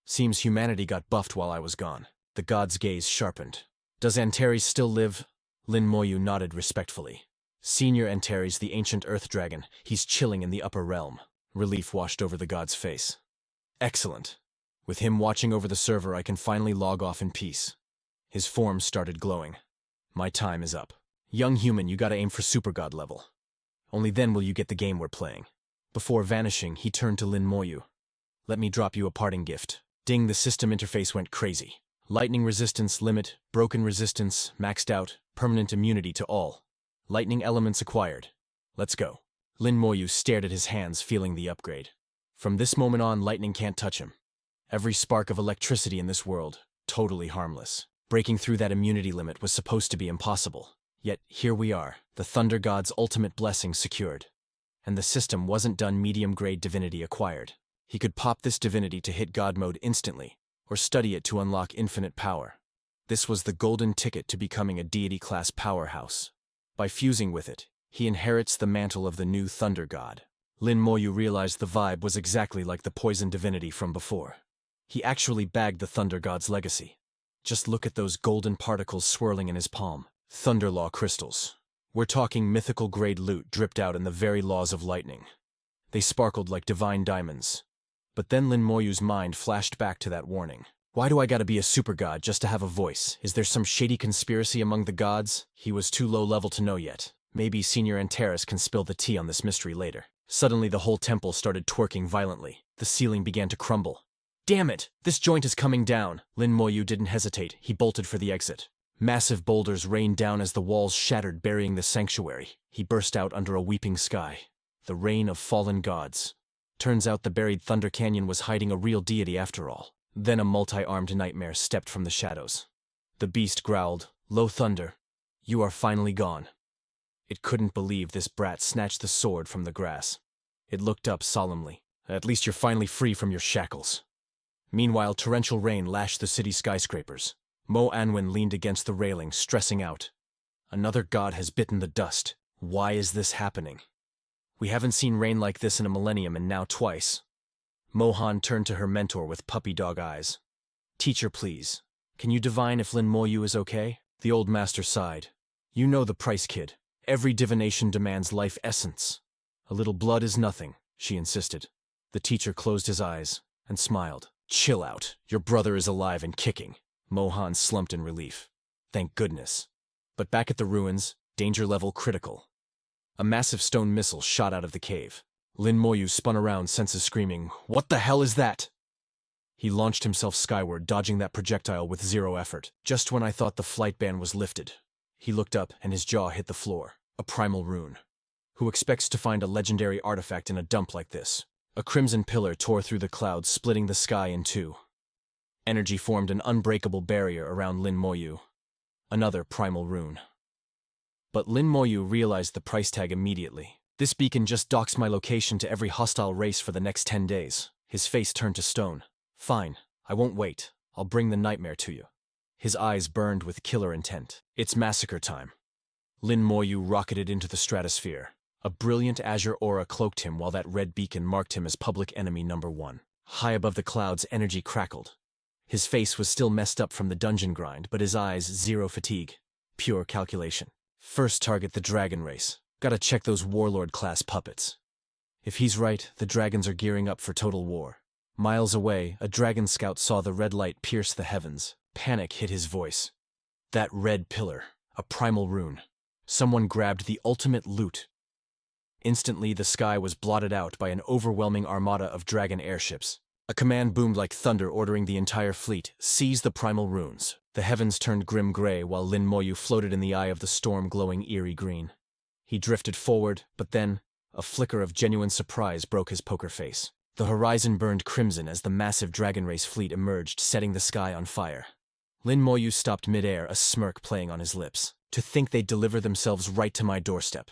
Seems humanity got buffed while I was gone. The god's gaze sharpened. Does Antares still live? Lin Moyu nodded respectfully. Senior Antares, the ancient earth dragon, he's chilling in the upper realm. Relief washed over the god's face. Excellent. With him watching over the server, I can finally log off in peace. His form started glowing. My time is up. Young human, you gotta aim for super god level. Only then will you get the game we're playing. Before vanishing, he turned to Lin Moyu. Let me drop you a parting gift. Ding, the system interface went crazy. Lightning resistance limit, broken resistance, maxed out, permanent immunity to all. Lightning elements acquired. Let's go. Lin Moyu stared at his hands, feeling the upgrade. From this moment on, lightning can't touch him. Every spark of electricity in this world, totally harmless. Breaking through that immunity limit was supposed to be impossible. Yet here we are, the Thunder God's ultimate blessing secured. And the system wasn't done medium-grade divinity acquired. He could pop this divinity to hit God mode instantly, or study it to unlock infinite power. This was the golden ticket to becoming a deity-class powerhouse. By fusing with it, he inherits the mantle of the new Thunder God. Lin Moyu realized the vibe was exactly like the poison divinity from before. He actually bagged the Thunder God's legacy. Just look at those golden particles swirling in his palm. Thunder Law crystals. We're talking mythical-grade loot dripped out in the very laws of lightning. They sparkled like divine diamonds. But then Lin Moyu's mind flashed back to that warning. Why do I gotta be a super god just to have a voice? Is there some shady conspiracy among the gods? He was too low level to know yet. Maybe Senior Antares can spill the tea on this mystery later. Suddenly the whole temple started twerking violently. The ceiling began to crumble. Damn it! This joint is coming down! Lin Moyu didn't hesitate. He bolted for the exit. Massive boulders rained down as the walls shattered, burying the sanctuary. He burst out under a weeping sky. The rain of fallen gods. Turns out the buried Thunder Canyon was hiding a real deity after all. Then a multi-armed nightmare stepped from the shadows. The beast growled, "Low Thunder, you are finally gone." It couldn't believe this brat snatched the sword from the grass. It looked up solemnly. "At least you're finally free from your shackles." Meanwhile, torrential rain lashed the city skyscrapers. Mo Anwen leaned against the railing, stressing out. Another god has bitten the dust. Why is this happening? We haven't seen rain like this in a millennium, and now twice. Mohan turned to her mentor with puppy dog eyes. "Teacher, please. Can you divine if Lin Moyu is okay?" The old master sighed. "You know the price, kid. Every divination demands life essence. A little blood is nothing," she insisted. The teacher closed his eyes and smiled. "Chill out. Your brother is alive and kicking." Mohan slumped in relief. Thank goodness. But back at the ruins, danger level critical. A massive stone missile shot out of the cave. Lin Moyu spun around, senses screaming, "What the hell is that?" He launched himself skyward, dodging that projectile with zero effort. Just when I thought the flight ban was lifted, he looked up and his jaw hit the floor. A primal rune. Who expects to find a legendary artifact in a dump like this? A crimson pillar tore through the clouds, splitting the sky in two. Energy formed an unbreakable barrier around Lin Moyu. Another primal rune. But Lin Moyu realized the price tag immediately. This beacon just docks my location to every hostile race for the next 10 days. His face turned to stone. "Fine, I won't wait. I'll bring the nightmare to you." His eyes burned with killer intent. "It's massacre time." Lin Moyu rocketed into the stratosphere. A brilliant azure aura cloaked him while that red beacon marked him as public enemy number 1. High above the clouds, energy crackled. His face was still messed up from the dungeon grind, but his eyes, zero fatigue. Pure calculation. First target the dragon race. Gotta check those warlord-class puppets. If he's right, the dragons are gearing up for total war. Miles away, a dragon scout saw the red light pierce the heavens. Panic hit his voice. That red pillar. A primal rune. Someone grabbed the ultimate loot. Instantly, the sky was blotted out by an overwhelming armada of dragon airships. A command boomed like thunder, ordering the entire fleet, "Seize the primal runes." The heavens turned grim gray while Lin Moyu floated in the eye of the storm, glowing eerie green. He drifted forward, but then, a flicker of genuine surprise broke his poker face. The horizon burned crimson as the massive dragon race fleet emerged, setting the sky on fire. Lin Moyu stopped midair, a smirk playing on his lips. To think they'd deliver themselves right to my doorstep.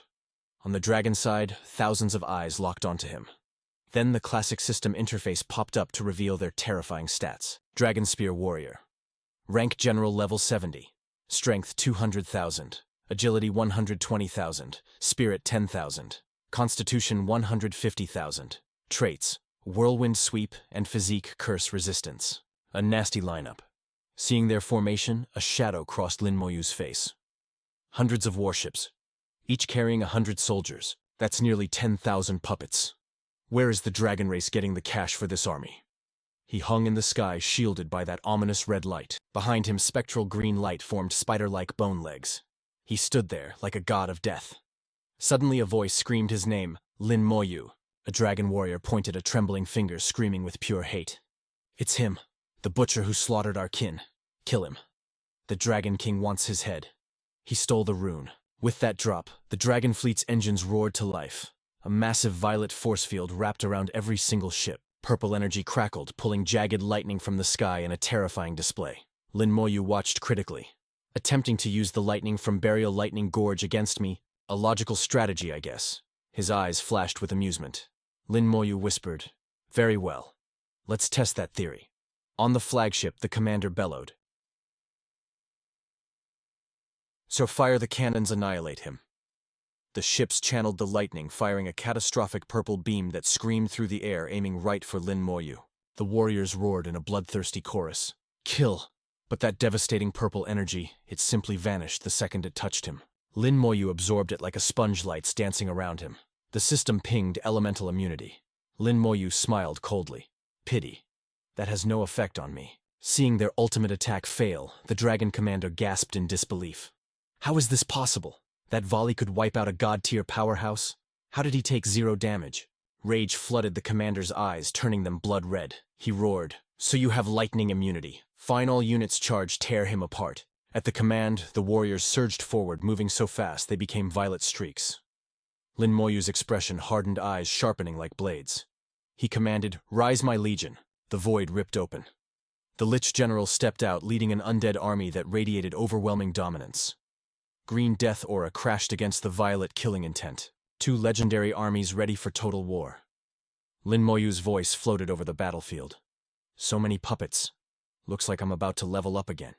On the dragon side, thousands of eyes locked onto him. Then the classic system interface popped up to reveal their terrifying stats. Dragon Spear Warrior. Rank General level 70. Strength 200,000. Agility 120,000. Spirit 10,000. Constitution 150,000. Traits: Whirlwind Sweep and Physique Curse Resistance. A nasty lineup. Seeing their formation, a shadow crossed Lin Moyu's face. Hundreds of warships, each carrying 100 soldiers. That's nearly 10,000 puppets. Where is the dragon race getting the cash for this army? He hung in the sky, shielded by that ominous red light. Behind him, spectral green light formed spider-like bone legs. He stood there, like a god of death. Suddenly a voice screamed his name, Lin Moyu. A dragon warrior pointed a trembling finger, screaming with pure hate. "It's him, the butcher who slaughtered our kin. Kill him. The Dragon King wants his head." He stole the rune. With that drop, the dragon fleet's engines roared to life. A massive violet force field wrapped around every single ship. Purple energy crackled, pulling jagged lightning from the sky in a terrifying display. Lin Moyu watched critically. Attempting to use the lightning from Burial Lightning Gorge against me, a logical strategy, I guess. His eyes flashed with amusement. Lin Moyu whispered, "Very well. Let's test that theory." On the flagship, the commander bellowed, "So fire the cannons, annihilate him." The ships channeled the lightning, firing a catastrophic purple beam that screamed through the air, aiming right for Lin Moyu. The warriors roared in a bloodthirsty chorus. Kill! But that devastating purple energy, it simply vanished the second it touched him. Lin Moyu absorbed it like a sponge, lights dancing around him. The system pinged elemental immunity. Lin Moyu smiled coldly. Pity. That has no effect on me. Seeing their ultimate attack fail, the dragon commander gasped in disbelief. How is this possible? That volley could wipe out a god-tier powerhouse? How did he take 0 damage? Rage flooded the commander's eyes, turning them blood red. He roared, "So you have lightning immunity. Fine, all units charge, tear him apart." At the command, the warriors surged forward, moving so fast they became violet streaks. Lin Moyu's expression, hardened eyes sharpening like blades. He commanded, "Rise, my legion." The void ripped open. The Lich general stepped out, leading an undead army that radiated overwhelming dominance. Green death aura crashed against the violet killing intent. 2 legendary armies ready for total war. Lin Moyu's voice floated over the battlefield. "So many puppets. Looks like I'm about to level up again."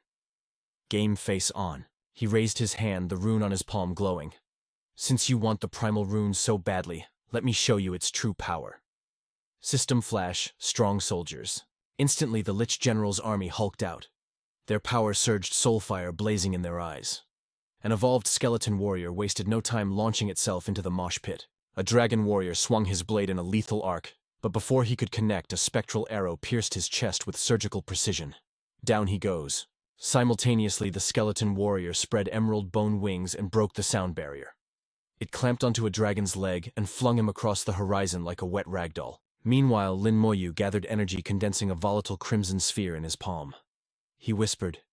Game face on. He raised his hand, the rune on his palm glowing. "Since you want the primal rune so badly, let me show you its true power." System flash, strong soldiers. Instantly the Lich General's army hulked out. Their power surged, soulfire blazing in their eyes. An evolved skeleton warrior wasted no time launching itself into the mosh pit. A dragon warrior swung his blade in a lethal arc, but before he could connect, a spectral arrow pierced his chest with surgical precision. Down he goes. Simultaneously, the skeleton warrior spread emerald bone wings and broke the sound barrier. It clamped onto a dragon's leg and flung him across the horizon like a wet ragdoll. Meanwhile, Lin Moyu gathered energy, condensing a volatile crimson sphere in his palm. He whispered,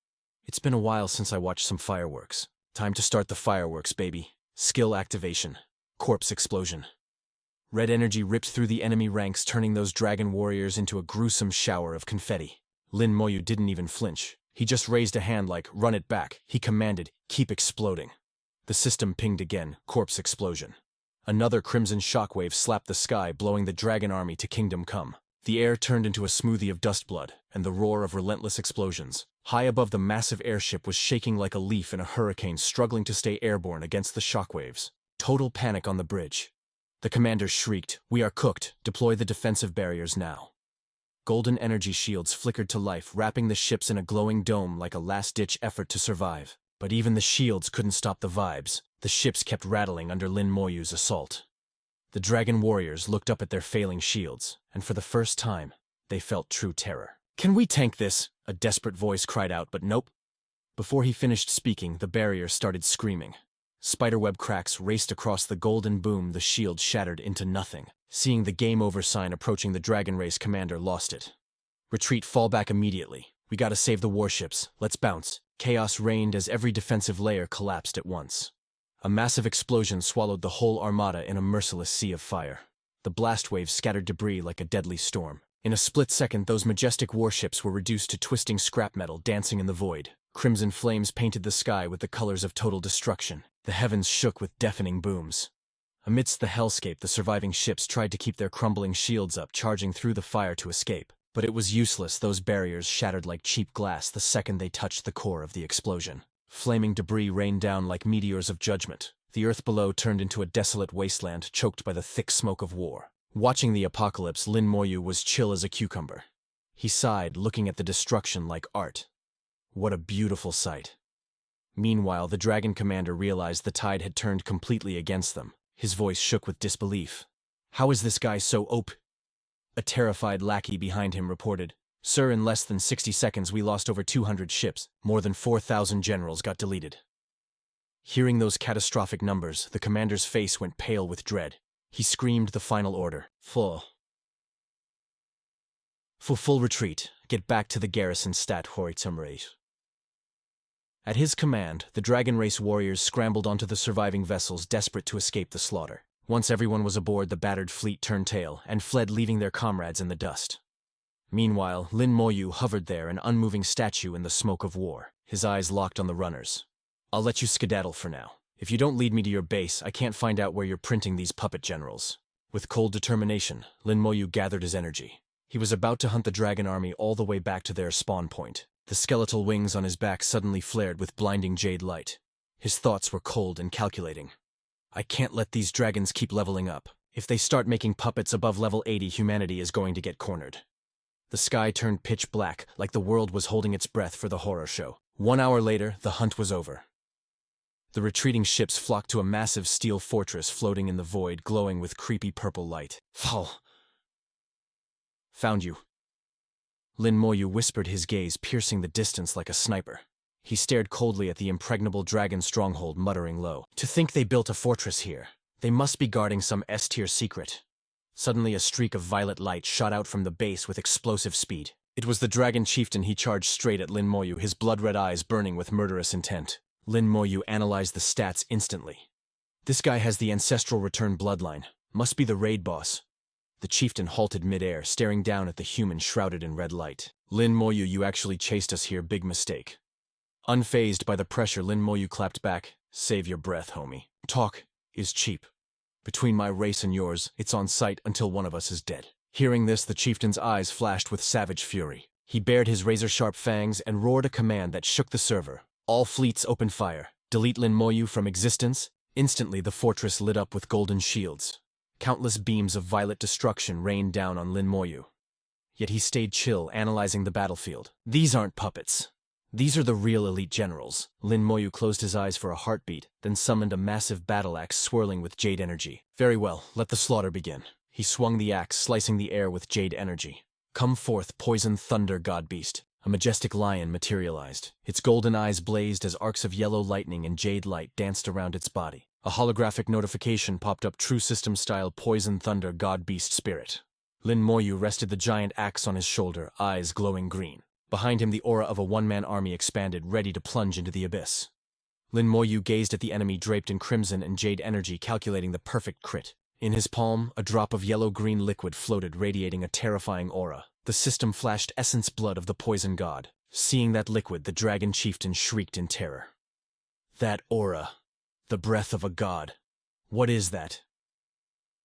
"It's been a while since I watched some fireworks. Time to start the fireworks, baby." Skill activation. Corpse explosion. Red energy ripped through the enemy ranks, turning those dragon warriors into a gruesome shower of confetti. Lin Moyu didn't even flinch. He just raised a hand like, "Run it back." He commanded, "Keep exploding." The system pinged again, corpse explosion. Another crimson shockwave slapped the sky, blowing the dragon army to kingdom come. The air turned into a smoothie of dust blood, and the roar of relentless explosions. High above, the massive airship was shaking like a leaf in a hurricane, struggling to stay airborne against the shockwaves. Total panic on the bridge. The commander shrieked, "We are cooked. Deploy the defensive barriers now." Golden energy shields flickered to life, wrapping the ships in a glowing dome like a last-ditch effort to survive. But even the shields couldn't stop the vibes. The ships kept rattling under Lin Moyu's assault. The dragon warriors looked up at their failing shields, and for the first time, they felt true terror. "Can we tank this?" a desperate voice cried out, but nope. Before he finished speaking, the barrier started screaming. Spiderweb cracks raced across the golden boom, the shield shattered into nothing. Seeing the game over sign approaching, the dragon race commander lost it. "Retreat, fall back immediately. We gotta save the warships. Let's bounce." Chaos reigned as every defensive layer collapsed at once. A massive explosion swallowed the whole armada in a merciless sea of fire. The blast waves scattered debris like a deadly storm. In a split second, those majestic warships were reduced to twisting scrap metal dancing in the void. Crimson flames painted the sky with the colors of total destruction. The heavens shook with deafening booms. Amidst the hellscape, the surviving ships tried to keep their crumbling shields up, charging through the fire to escape. But it was useless. Those barriers shattered like cheap glass the second they touched the core of the explosion. Flaming debris rained down like meteors of judgment. The earth below turned into a desolate wasteland, choked by the thick smoke of war. Watching the apocalypse, Lin Moyu was chill as a cucumber. He sighed, looking at the destruction like art. What a beautiful sight. Meanwhile, the dragon commander realized the tide had turned completely against them. His voice shook with disbelief. "How is this guy so OP?" A terrified lackey behind him reported, "Sir, in less than 60 seconds we lost over 200 ships. More than 4,000 generals got deleted." Hearing those catastrophic numbers, the commander's face went pale with dread. He screamed the final order. Full retreat. Get back to the garrison, stat horizon rate." At his command, the dragon race warriors scrambled onto the surviving vessels, desperate to escape the slaughter. Once everyone was aboard, the battered fleet turned tail and fled, leaving their comrades in the dust. Meanwhile, Lin Moyu hovered there, an unmoving statue in the smoke of war. his eyes locked on the runners. "I'll let you skedaddle for now. If you don't lead me to your base, I can't find out where you're printing these puppet generals." With cold determination, Lin Moyu gathered his energy. He was about to hunt the dragon army all the way back to their spawn point. The skeletal wings on his back suddenly flared with blinding jade light. His thoughts were cold and calculating. "I can't let these dragons keep leveling up. If they start making puppets above level 80, humanity is going to get cornered." The sky turned pitch black, like the world was holding its breath for the horror show. 1 hour later, the hunt was over. The retreating ships flocked to a massive steel fortress floating in the void, glowing with creepy purple light. "Fall." "Found you." Lin Moyu whispered, his gaze piercing the distance like a sniper. He stared coldly at the impregnable dragon stronghold, muttering low. "To think they built a fortress here. They must be guarding some S-tier secret." Suddenly a streak of violet light shot out from the base with explosive speed. It was the dragon chieftain. He charged straight at Lin Moyu, his blood-red eyes burning with murderous intent. Lin Moyu analyzed the stats instantly. "This guy has the ancestral return bloodline. Must be the raid boss." The chieftain halted mid-air, staring down at the human shrouded in red light. "Lin Moyu, you actually chased us here. Big mistake." Unfazed by the pressure, Lin Moyu clapped back. "Save your breath, homie. Talk is cheap. Between my race and yours, it's on sight until one of us is dead." Hearing this, the chieftain's eyes flashed with savage fury. He bared his razor-sharp fangs and roared a command that shook the server. "All fleets open fire. Delete Lin Moyu from existence." Instantly, the fortress lit up with golden shields. Countless beams of violet destruction rained down on Lin Moyu. Yet he stayed chill, analyzing the battlefield. "These aren't puppets. These are the real elite generals." Lin Moyu closed his eyes for a heartbeat, then summoned a massive battle axe swirling with jade energy. "Very well, let the slaughter begin." He swung the axe, slicing the air with jade energy. "Come forth, poison thunder god beast." A majestic lion materialized. Its golden eyes blazed as arcs of yellow lightning and jade light danced around its body. A holographic notification popped up: "True system-style poison thunder god beast spirit." Lin Moyu rested the giant axe on his shoulder, eyes glowing green. Behind him, the aura of a one-man army expanded, ready to plunge into the abyss. Lin Moyu gazed at the enemy draped in crimson and jade energy, calculating the perfect crit. In his palm, a drop of yellow-green liquid floated, radiating a terrifying aura. The system flashed essence blood of the poison god. Seeing that liquid, the dragon chieftain shrieked in terror. "That aura. The breath of a god. What is that?"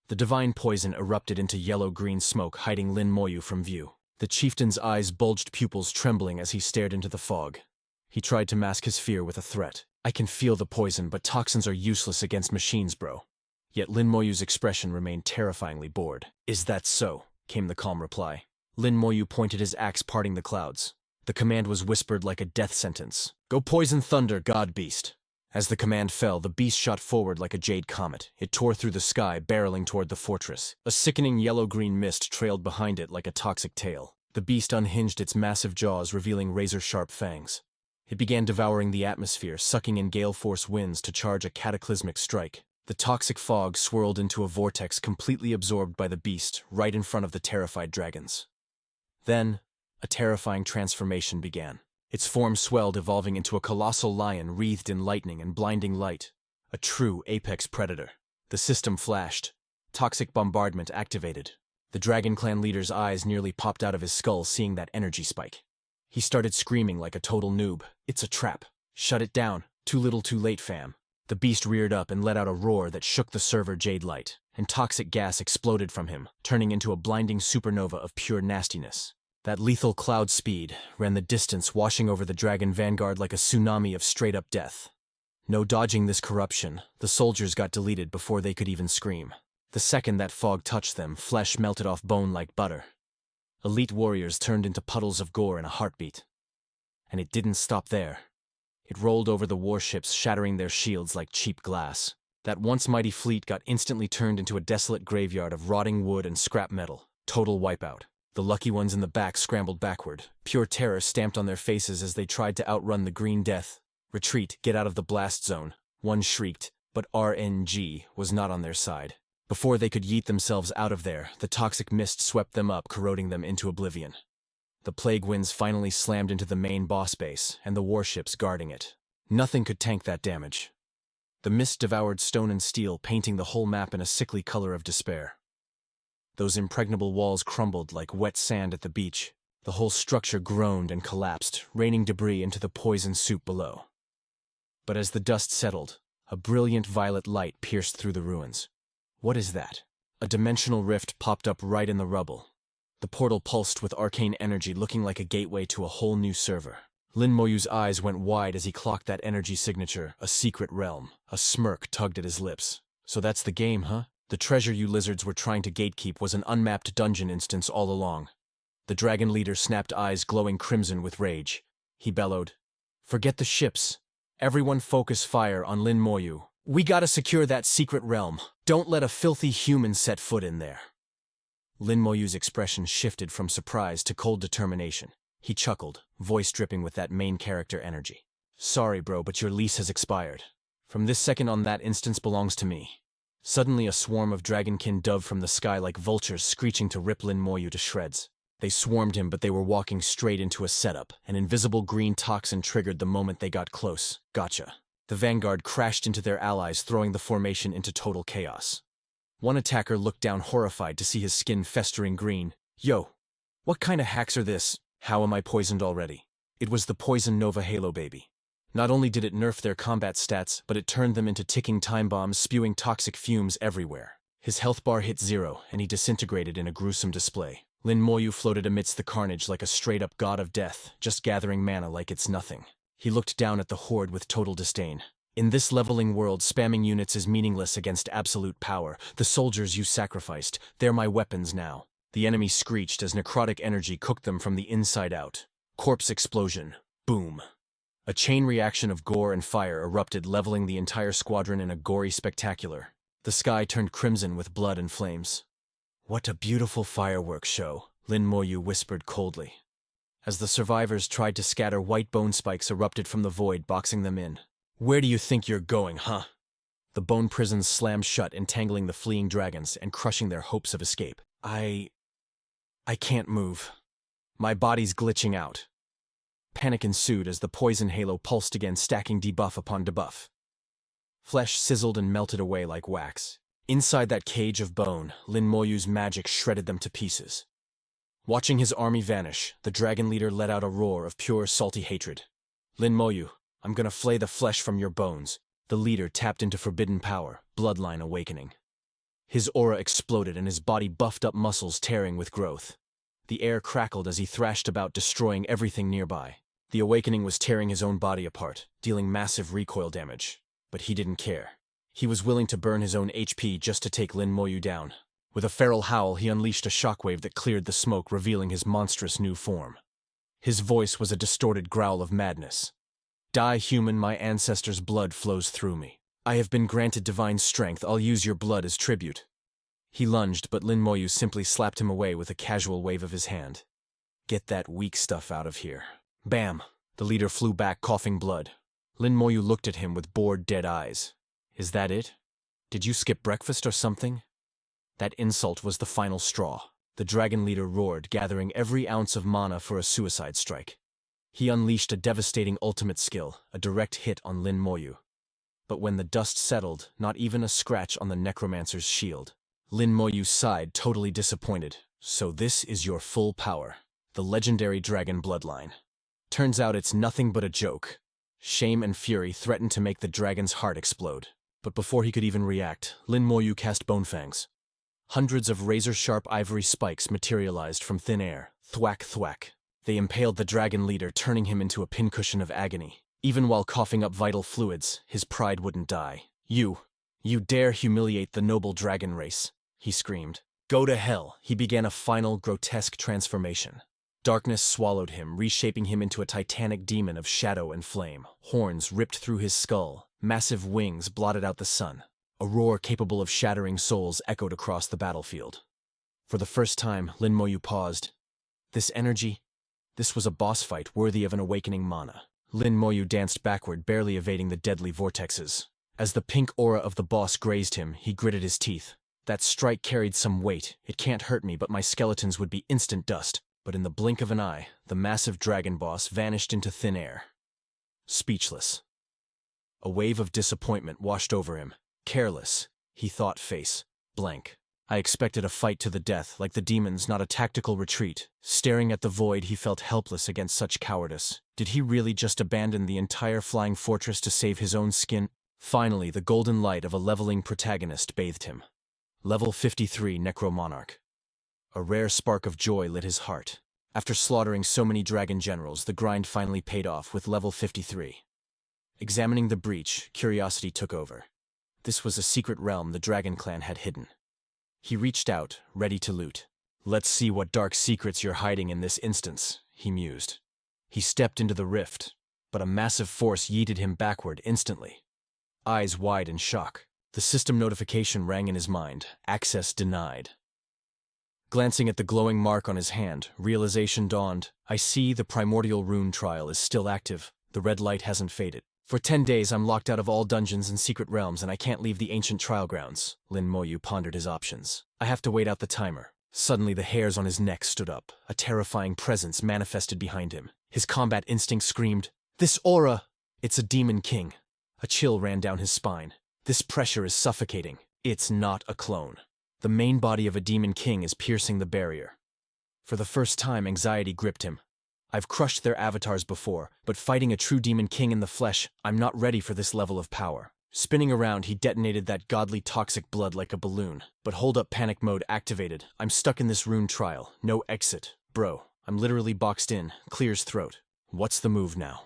The divine poison erupted into yellow-green smoke, hiding Lin Moyu from view. The chieftain's eyes bulged, pupils trembling as he stared into the fog. He tried to mask his fear with a threat. "I can feel the poison, but toxins are useless against machines, bro." Yet Lin Moyu's expression remained terrifyingly bored. "Is that so?" came the calm reply. Lin Moyu pointed his axe, parting the clouds. The command was whispered like a death sentence. "Go poison thunder, god beast." As the command fell, the beast shot forward like a jade comet. It tore through the sky, barreling toward the fortress. A sickening yellow-green mist trailed behind it like a toxic tail. The beast unhinged its massive jaws, revealing razor-sharp fangs. It began devouring the atmosphere, sucking in gale-force winds to charge a cataclysmic strike. The toxic fog swirled into a vortex, completely absorbed by the beast, right in front of the terrified dragons. Then, a terrifying transformation began. Its form swelled, evolving into a colossal lion wreathed in lightning and blinding light. A true apex predator. The system flashed. Toxic bombardment activated. The Dragon Clan leader's eyes nearly popped out of his skull seeing that energy spike. He started screaming like a total noob. "It's a trap. Shut it down. Too little too late, fam." The beast reared up and let out a roar that shook the server jade light, and toxic gas exploded from him, turning into a blinding supernova of pure nastiness. That lethal cloud speed ran the distance, washing over the dragon vanguard like a tsunami of straight-up death. No dodging this corruption. The soldiers got deleted before they could even scream. The second that fog touched them, flesh melted off bone like butter. Elite warriors turned into puddles of gore in a heartbeat. And it didn't stop there. It rolled over the warships, shattering their shields like cheap glass. That once mighty fleet got instantly turned into a desolate graveyard of rotting wood and scrap metal. Total wipeout. The lucky ones in the back scrambled backward. Pure terror stamped on their faces as they tried to outrun the green death. "Retreat, get out of the blast zone," one shrieked, but RNG was not on their side. Before they could yeet themselves out of there, the toxic mist swept them up, corroding them into oblivion. The plague winds finally slammed into the main boss base, and the warships guarding it. Nothing could tank that damage. The mist devoured stone and steel, painting the whole map in a sickly color of despair. Those impregnable walls crumbled like wet sand at the beach. The whole structure groaned and collapsed, raining debris into the poison soup below. But as the dust settled, a brilliant violet light pierced through the ruins. What is that? A dimensional rift popped up right in the rubble. The portal pulsed with arcane energy, looking like a gateway to a whole new server. Lin Moyu's eyes went wide as he clocked that energy signature, a secret realm. A smirk tugged at his lips. So that's the game, huh? The treasure you lizards were trying to gatekeep was an unmapped dungeon instance all along. The dragon leader snapped eyes glowing crimson with rage. He bellowed, "Forget the ships. Everyone focus fire on Lin Moyu. We gotta secure that secret realm. Don't let a filthy human set foot in there." Lin Moyu's expression shifted from surprise to cold determination. He chuckled, voice dripping with that main character energy. "Sorry, bro, but your lease has expired. From this second on, that instance belongs to me." Suddenly a swarm of dragonkin dove from the sky like vultures, screeching to rip Lin Moyu to shreds. They swarmed him, but they were walking straight into a setup. An invisible green toxin triggered the moment they got close. Gotcha. The vanguard crashed into their allies, throwing the formation into total chaos. One attacker looked down horrified to see his skin festering green. "Yo, what kind of hacks are this? How am I poisoned already?" It was the Poison Nova Halo baby. Not only did it nerf their combat stats, but it turned them into ticking time bombs, spewing toxic fumes everywhere. His health bar hit 0, and he disintegrated in a gruesome display. Lin Moyu floated amidst the carnage like a straight-up god of death, just gathering mana like it's nothing. He looked down at the horde with total disdain. In this leveling world, spamming units is meaningless against absolute power. The soldiers you sacrificed, they're my weapons now. The enemy screeched as necrotic energy cooked them from the inside out. Corpse explosion. Boom. A chain reaction of gore and fire erupted, leveling the entire squadron in a gory spectacular. The sky turned crimson with blood and flames. "What a beautiful fireworks show," Lin Moyu whispered coldly. As the survivors tried to scatter, white bone spikes erupted from the void, boxing them in. "Where do you think you're going, huh?" The bone prisons slammed shut, entangling the fleeing dragons and crushing their hopes of escape. I can't move. My body's glitching out." Panic ensued as the poison halo pulsed again, stacking debuff upon debuff. Flesh sizzled and melted away like wax. Inside that cage of bone, Lin Moyu's magic shredded them to pieces. Watching his army vanish, the dragon leader let out a roar of pure, salty hatred. "Lin Moyu, I'm gonna flay the flesh from your bones." The leader tapped into forbidden power, bloodline awakening. His aura exploded and his body buffed up, muscles tearing with growth. The air crackled as he thrashed about, destroying everything nearby. The awakening was tearing his own body apart, dealing massive recoil damage. But he didn't care. He was willing to burn his own HP just to take Lin Moyu down. With a feral howl, he unleashed a shockwave that cleared the smoke, revealing his monstrous new form. His voice was a distorted growl of madness. "Die, human, my ancestors' blood flows through me. I have been granted divine strength, I'll use your blood as tribute." He lunged, but Lin Moyu simply slapped him away with a casual wave of his hand. "Get that weak stuff out of here." Bam! The leader flew back, coughing blood. Lin Moyu looked at him with bored, dead eyes. "Is that it? Did you skip breakfast or something?" That insult was the final straw. The dragon leader roared, gathering every ounce of mana for a suicide strike. He unleashed a devastating ultimate skill, a direct hit on Lin Moyu. But when the dust settled, not even a scratch on the necromancer's shield. Lin Moyu sighed, totally disappointed. "So this is your full power. The legendary dragon bloodline. Turns out it's nothing but a joke." Shame and fury threatened to make the dragon's heart explode. But before he could even react, Lin Moyu cast Bonefangs. Hundreds of razor-sharp ivory spikes materialized from thin air. Thwack, thwack. They impaled the dragon leader, turning him into a pincushion of agony. Even while coughing up vital fluids, his pride wouldn't die. You dare humiliate the noble dragon race," he screamed. "Go to hell." He began a final, grotesque transformation. Darkness swallowed him, reshaping him into a titanic demon of shadow and flame. Horns ripped through his skull. Massive wings blotted out the sun. A roar capable of shattering souls echoed across the battlefield. For the first time, Lin Moyu paused. This energy? This was a boss fight worthy of an awakening mana. Lin Moyu danced backward, barely evading the deadly vortexes. As the pink aura of the boss grazed him, he gritted his teeth. That strike carried some weight. It can't hurt me, but my skeletons would be instant dust. But in the blink of an eye, the massive dragon boss vanished into thin air. Speechless. A wave of disappointment washed over him. Careless, he thought, face blank. I expected a fight to the death, like the demons, not a tactical retreat. Staring at the void, he felt helpless against such cowardice. Did he really just abandon the entire flying fortress to save his own skin? Finally, the golden light of a leveling protagonist bathed him. Level 53, Necromonarch. A rare spark of joy lit his heart. After slaughtering so many dragon generals, the grind finally paid off with level 53. Examining the breach, curiosity took over. This was a secret realm the dragon clan had hidden. He reached out, ready to loot. Let's see what dark secrets you're hiding in this instance, he mused. He stepped into the rift, but a massive force yeeted him backward instantly. Eyes wide in shock, the system notification rang in his mind. Access denied. Glancing at the glowing mark on his hand, realization dawned. I see the primordial rune trial is still active. The red light hasn't faded. For 10 days I'm locked out of all dungeons and secret realms and I can't leave the ancient trial grounds. Lin Moyu pondered his options. I have to wait out the timer. Suddenly the hairs on his neck stood up. A terrifying presence manifested behind him. His combat instinct screamed, "This aura! It's a demon king." A chill ran down his spine. This pressure is suffocating. It's not a clone. The main body of a demon king is piercing the barrier. For the first time, anxiety gripped him. I've crushed their avatars before, but fighting a true demon king in the flesh, I'm not ready for this level of power. Spinning around, he detonated that godly toxic blood like a balloon. But hold up, panic mode activated. I'm stuck in this rune trial. No exit. Bro, I'm literally boxed in. Clears throat. What's the move now?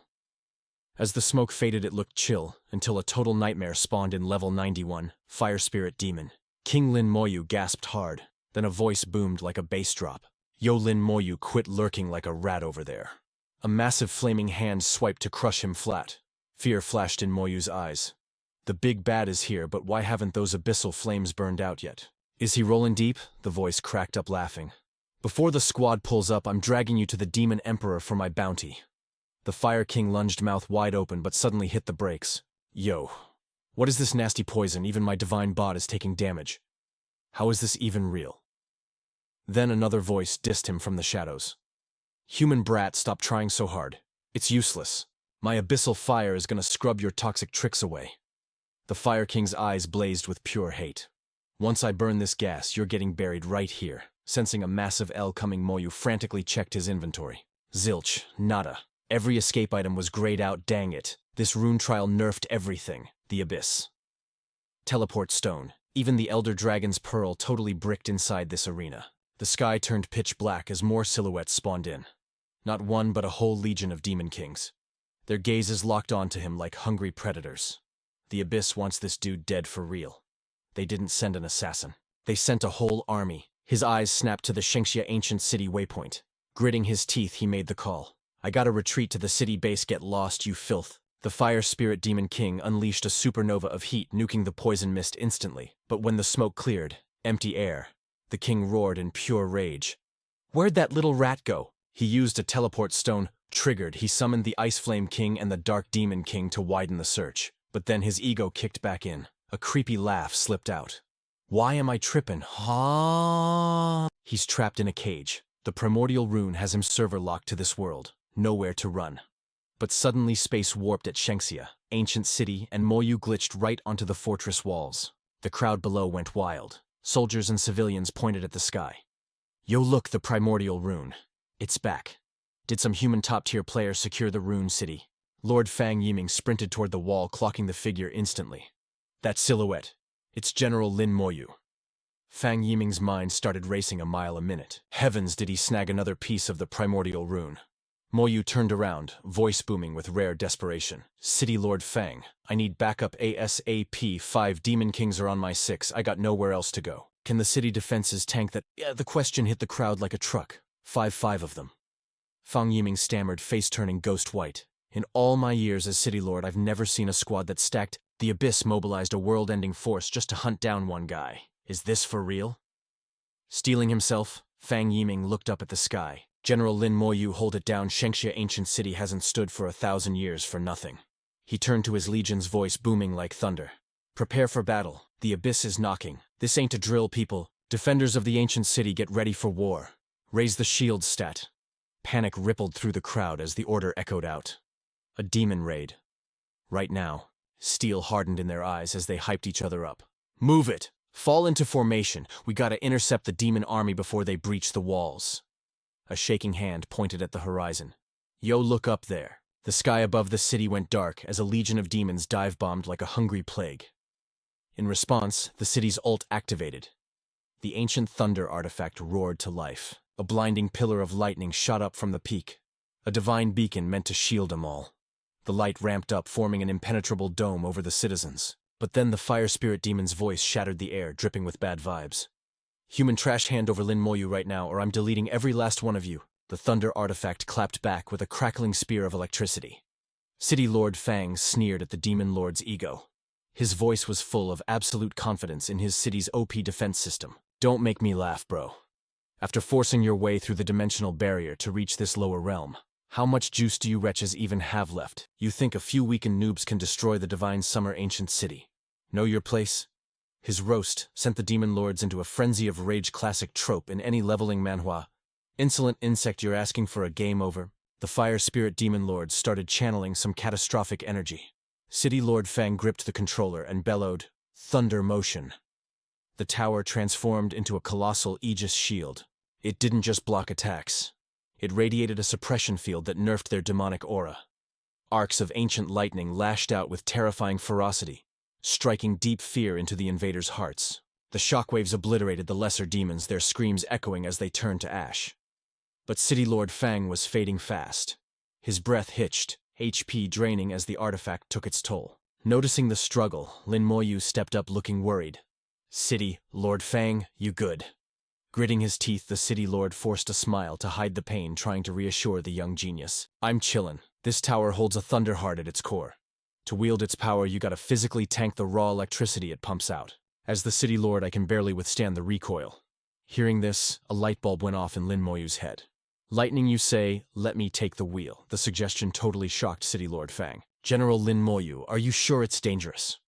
As the smoke faded, it looked chill, until a total nightmare spawned in level 91, Fire Spirit Demon. King Lin Moyu gasped hard. Then a voice boomed like a bass drop. Yo, Lin Moyu, quit lurking like a rat over there. A massive flaming hand swiped to crush him flat. Fear flashed in Moyu's eyes. The big bad is here, but why haven't those abyssal flames burned out yet? Is he rolling deep? The voice cracked up laughing. Before the squad pulls up, I'm dragging you to the Demon Emperor for my bounty. The Fire King lunged, mouth wide open, but suddenly hit the brakes. Yo. What is this nasty poison? Even my divine bot is taking damage. How is this even real? Then another voice dissed him from the shadows. Human brat, stop trying so hard. It's useless. My abyssal fire is gonna scrub your toxic tricks away. The Fire King's eyes blazed with pure hate. Once I burn this gas, you're getting buried right here. Sensing a massive L coming, Moyu frantically checked his inventory. Zilch, nada. Every escape item was grayed out, dang it. This rune trial nerfed everything. The abyss. Teleport stone. Even the Elder Dragon's pearl totally bricked inside this arena. The sky turned pitch black as more silhouettes spawned in. Not one, but a whole legion of demon kings. Their gazes locked onto him like hungry predators. The abyss wants this dude dead for real. They didn't send an assassin. They sent a whole army. His eyes snapped to the Shengxia ancient city waypoint. Gritting his teeth, he made the call. I gotta retreat to the city base. Get lost, you filth. The Fire Spirit Demon King unleashed a supernova of heat, nuking the poison mist instantly. But when the smoke cleared, empty air, the king roared in pure rage. Where'd that little rat go? He used a teleport stone. Triggered, he summoned the Ice Flame King and the Dark Demon King to widen the search. But then his ego kicked back in. A creepy laugh slipped out. Why am I trippin'? Huh? He's trapped in a cage. The primordial rune has him server locked to this world. Nowhere to run. But suddenly space warped at Shengxia, ancient city, and Moyu glitched right onto the fortress walls. The crowd below went wild. Soldiers and civilians pointed at the sky. Yo, look, the primordial rune. It's back. Did some human top-tier players secure the rune city? Lord Fang Yiming sprinted toward the wall, clocking the figure instantly. That silhouette. It's General Lin Moyu. Fang Yiming's mind started racing a mile a minute. Heavens, did he snag another piece of the primordial rune? Moyu turned around, voice booming with rare desperation. City Lord Fang, I need backup ASAP. 5 demon kings are on my 6. I got nowhere else to go. Can the city defenses tank that? The question hit the crowd like a truck. 5 of them. Fang Yiming stammered, face turning ghost white. In all my years as city lord, I've never seen a squad that stacked. The Abyss mobilized a world-ending force just to hunt down one guy. Is this for real? Steeling himself, Fang Yiming looked up at the sky. General Lin Moyu, hold it down. Shengxia ancient city hasn't stood for 1,000 years for nothing. He turned to his legion's voice booming like thunder. Prepare for battle. The Abyss is knocking. This ain't a drill, people. Defenders of the ancient city, get ready for war. Raise the shield stat. Panic rippled through the crowd as the order echoed out. A demon raid. Right now. Steel hardened in their eyes as they hyped each other up. Move it! Fall into formation. We gotta intercept the demon army before they breach the walls. A shaking hand pointed at the horizon. Yo, look up there. The sky above the city went dark as a legion of demons dive-bombed like a hungry plague. In response, the city's ult activated. The ancient thunder artifact roared to life. A blinding pillar of lightning shot up from the peak. A divine beacon meant to shield them all. The light ramped up, forming an impenetrable dome over the citizens. But then the fire spirit demon's voice shattered the air, dripping with bad vibes. Human trash, hand over Lin Moyu right now, or I'm deleting every last one of you. The thunder artifact clapped back with a crackling spear of electricity. City Lord Fang sneered at the demon lord's ego. His voice was full of absolute confidence in his city's OP defense system. Don't make me laugh, bro. After forcing your way through the dimensional barrier to reach this lower realm, how much juice do you wretches even have left? You think a few weakened noobs can destroy the divine summer ancient city? Know your place? His roast sent the demon lords into a frenzy of rage, classic trope in any leveling manhwa. Insolent insect, you're asking for a game over? The fire spirit demon lords started channeling some catastrophic energy. City Lord Fang gripped the controller and bellowed, "Thunder motion." The tower transformed into a colossal Aegis shield. It didn't just block attacks. It radiated a suppression field that nerfed their demonic aura. Arcs of ancient lightning lashed out with terrifying ferocity, striking deep fear into the invaders' hearts. The shockwaves obliterated the lesser demons, their screams echoing as they turned to ash. But City Lord Fang was fading fast. His breath hitched, HP draining as the artifact took its toll. Noticing the struggle, Lin Moyu stepped up looking worried. "City Lord Fang, you good?" Gritting his teeth, the City Lord forced a smile to hide the pain, trying to reassure the young genius. "I'm chillin'. This tower holds a thunder heart at its core. To wield its power, you gotta physically tank the raw electricity it pumps out. As the City Lord, I can barely withstand the recoil." Hearing this, a light bulb went off in Lin Moyu's head. "Lightning, you say? Let me take the wheel." The suggestion totally shocked City Lord Fang. "General Lin Moyu, are you sure it's dangerous?"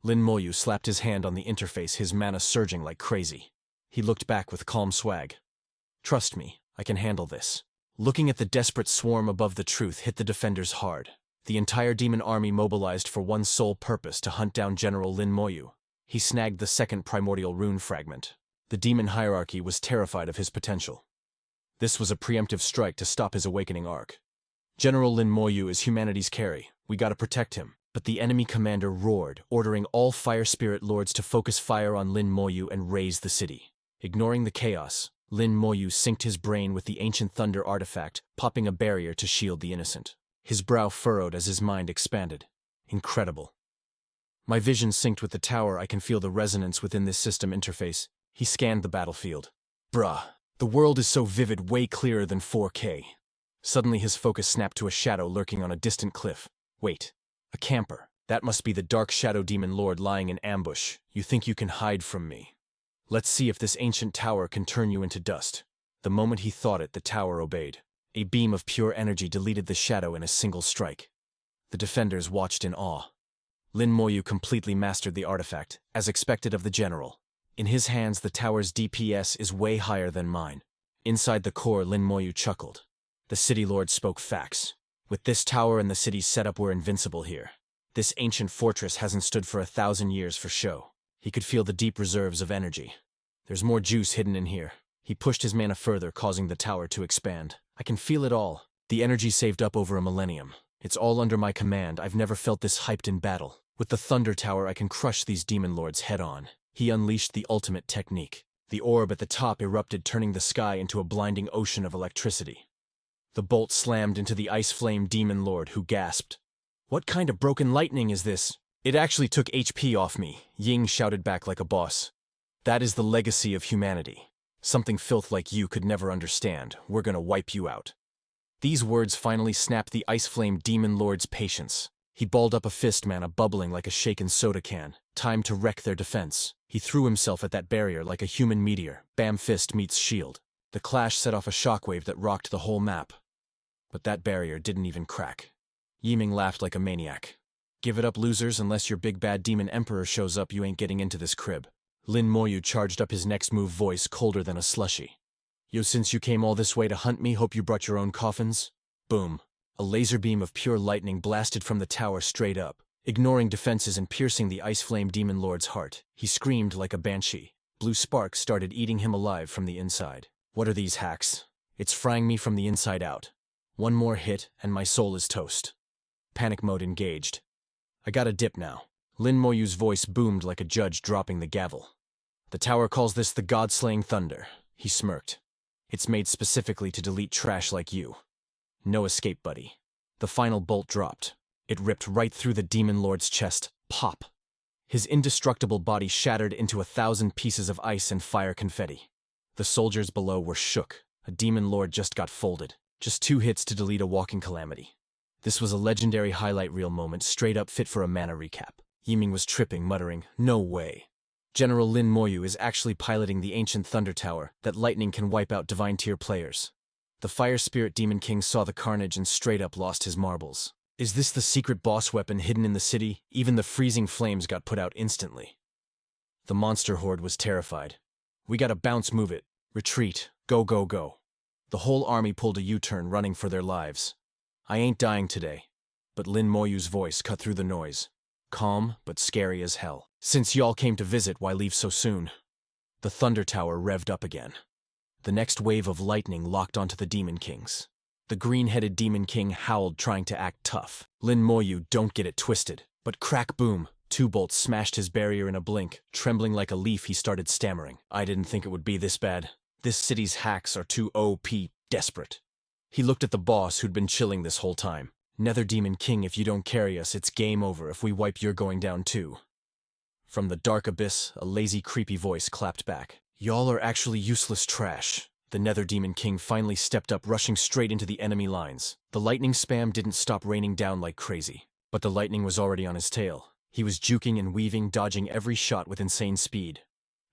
Lin Moyu slapped his hand on the interface, his mana surging like crazy. He looked back with calm swag. "Trust me, I can handle this." Looking at the desperate swarm above, the truth hit the defenders hard. The entire demon army mobilized for one sole purpose: to hunt down General Lin Moyu. He snagged the second primordial rune fragment. The demon hierarchy was terrified of his potential. This was a preemptive strike to stop his awakening arc. General Lin Moyu is humanity's carry. We gotta protect him. But the enemy commander roared, ordering all fire spirit lords to focus fire on Lin Moyu and raze the city. Ignoring the chaos, Lin Moyu synced his brain with the ancient thunder artifact, popping a barrier to shield the innocent. His brow furrowed as his mind expanded. Incredible. My vision synced with the tower. I can feel the resonance within this system interface. He scanned the battlefield. Bruh, the world is so vivid, way clearer than 4K. Suddenly his focus snapped to a shadow lurking on a distant cliff. Wait. A camper. That must be the dark shadow demon lord lying in ambush. You think you can hide from me? Let's see if this ancient tower can turn you into dust. The moment he thought it, the tower obeyed. A beam of pure energy deleted the shadow in a single strike. The defenders watched in awe. Lin Moyu completely mastered the artifact, as expected of the general. In his hands, the tower's DPS is way higher than mine. Inside the core, Lin Moyu chuckled. The city lord spoke facts. With this tower and the city's setup, we're invincible here. This ancient fortress hasn't stood for 1,000 years for show. He could feel the deep reserves of energy. There's more juice hidden in here. He pushed his mana further, causing the tower to expand. I can feel it all. The energy saved up over a millennium. It's all under my command. I've never felt this hyped in battle. With the Thunder Tower, I can crush these demon lords head on. He unleashed the ultimate technique. The orb at the top erupted, turning the sky into a blinding ocean of electricity. The bolt slammed into the ice flame demon lord, who gasped. "What kind of broken lightning is this?" "It actually took HP off me," Ying shouted back like a boss. "That is the legacy of humanity. Something filth like you could never understand. We're gonna wipe you out." These words finally snapped the ice flame demon lord's patience. He balled up a fist, mana bubbling like a shaken soda can. Time to wreck their defense. He threw himself at that barrier like a human meteor. Bam, fist meets shield. The clash set off a shockwave that rocked the whole map. But that barrier didn't even crack. Yiming laughed like a maniac. "Give it up, losers. Unless your big bad demon emperor shows up, you ain't getting into this crib." Lin Moyu charged up his next move, voice colder than a slushie. "Yo, since you came all this way to hunt me, hope you brought your own coffins?" Boom. A laser beam of pure lightning blasted from the tower straight up. Ignoring defenses and piercing the ice flame demon lord's heart, he screamed like a banshee. Blue sparks started eating him alive from the inside. What are these hacks? It's frying me from the inside out. One more hit, and my soul is toast. Panic mode engaged. I gotta dip now. Lin Moyu's voice boomed like a judge dropping the gavel. The tower calls this the god-slaying thunder. He smirked. It's made specifically to delete trash like you. No escape, buddy. The final bolt dropped. It ripped right through the demon lord's chest. Pop! His indestructible body shattered into 1,000 pieces of ice and fire confetti. The soldiers below were shook. A demon lord just got folded. Just 2 hits to delete a walking calamity. This was a legendary highlight reel moment, straight up fit for a mana recap. Yiming was tripping, muttering, "No way." General Lin Moyu is actually piloting the ancient Thunder Tower that lightning can wipe out divine tier players. The Fire Spirit Demon King saw the carnage and straight up lost his marbles. Is this the secret boss weapon hidden in the city? Even the freezing flames got put out instantly. The monster horde was terrified. We gotta bounce, move it. Retreat. Go, go, go. The whole army pulled a U-turn, running for their lives. I ain't dying today. But Lin Moyu's voice cut through the noise. Calm, but scary as hell. Since y'all came to visit, why leave so soon? The Thunder Tower revved up again. The next wave of lightning locked onto the Demon Kings. The green-headed Demon King howled, trying to act tough. Lin Moyu, don't get it twisted. But crack boom, 2 bolts smashed his barrier in a blink. Trembling like a leaf, he started stammering. I didn't think it would be this bad. This city's hacks are too OP, desperate. He looked at the boss who'd been chilling this whole time. Nether Demon King, if you don't carry us, it's game over. If we wipe, you're going down too. From the dark abyss, a lazy, creepy voice clapped back. Y'all are actually useless trash. The Nether Demon King finally stepped up, rushing straight into the enemy lines. The lightning spam didn't stop raining down like crazy. But the lightning was already on his tail. He was juking and weaving, dodging every shot with insane speed.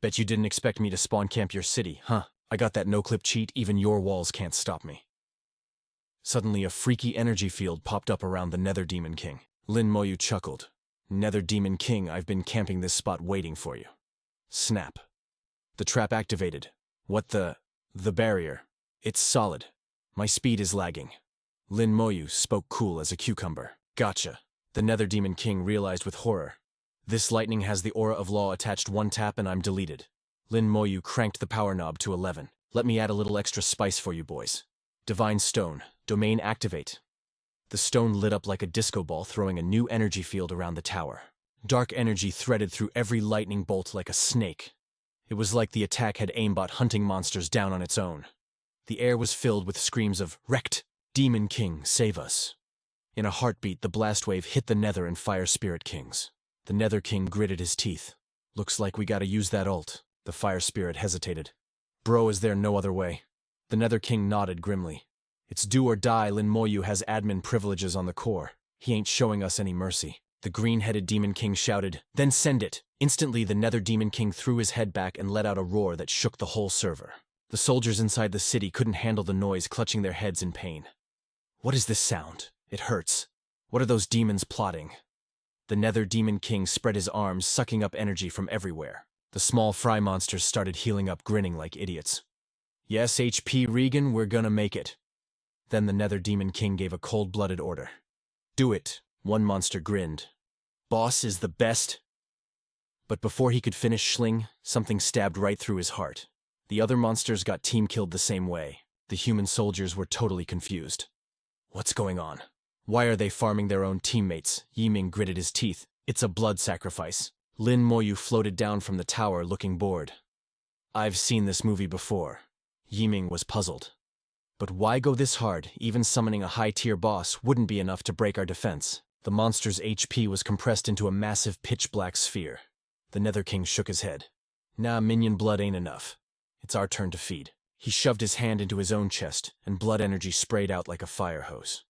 Bet you didn't expect me to spawn camp your city, huh? I got that no-clip cheat, even your walls can't stop me. Suddenly a freaky energy field popped up around the Nether Demon King. Lin Moyu chuckled. Nether Demon King, I've been camping this spot waiting for you. Snap. The trap activated. What the barrier. It's solid. My speed is lagging. Lin Moyu spoke cool as a cucumber. Gotcha. The Nether Demon King realized with horror. This lightning has the aura of law attached. 1 tap and I'm deleted. Lin Moyu cranked the power knob to 11. Let me add a little extra spice for you boys. Divine Stone. Domain activate. The stone lit up like a disco ball, throwing a new energy field around the tower. Dark energy threaded through every lightning bolt like a snake. It was like the attack had aimbot hunting monsters down on its own. The air was filled with screams of, "Wrecked! Demon King, save us!" In a heartbeat, the blast wave hit the Nether and Fire Spirit Kings. The Nether King gritted his teeth. Looks like we gotta use that ult. The Fire Spirit hesitated. Bro, is there no other way? The Nether King nodded grimly. It's do or die. Lin Moyu has admin privileges on the core. He ain't showing us any mercy. The green-headed Demon King shouted, "Then send it!" Instantly, the Nether Demon King threw his head back and let out a roar that shook the whole server. The soldiers inside the city couldn't handle the noise, clutching their heads in pain. What is this sound? It hurts. What are those demons plotting? The Nether Demon King spread his arms, sucking up energy from everywhere. The small fry monsters started healing up, grinning like idiots. Yes, HP Regan, we're gonna make it. Then the Nether Demon King gave a cold-blooded order. Do it. One monster grinned. Boss is the best. But before he could finish Schling, something stabbed right through his heart. The other monsters got team-killed the same way. The human soldiers were totally confused. What's going on? Why are they farming their own teammates? Yiming gritted his teeth. It's a blood sacrifice. Lin Moyu floated down from the tower, looking bored. I've seen this movie before. Yiming was puzzled. But why go this hard? Even summoning a high-tier boss wouldn't be enough to break our defense. The monster's HP was compressed into a massive pitch-black sphere. The Nether King shook his head. Nah, minion blood ain't enough. It's our turn to feed. He shoved his hand into his own chest, and blood energy sprayed out like a fire hose.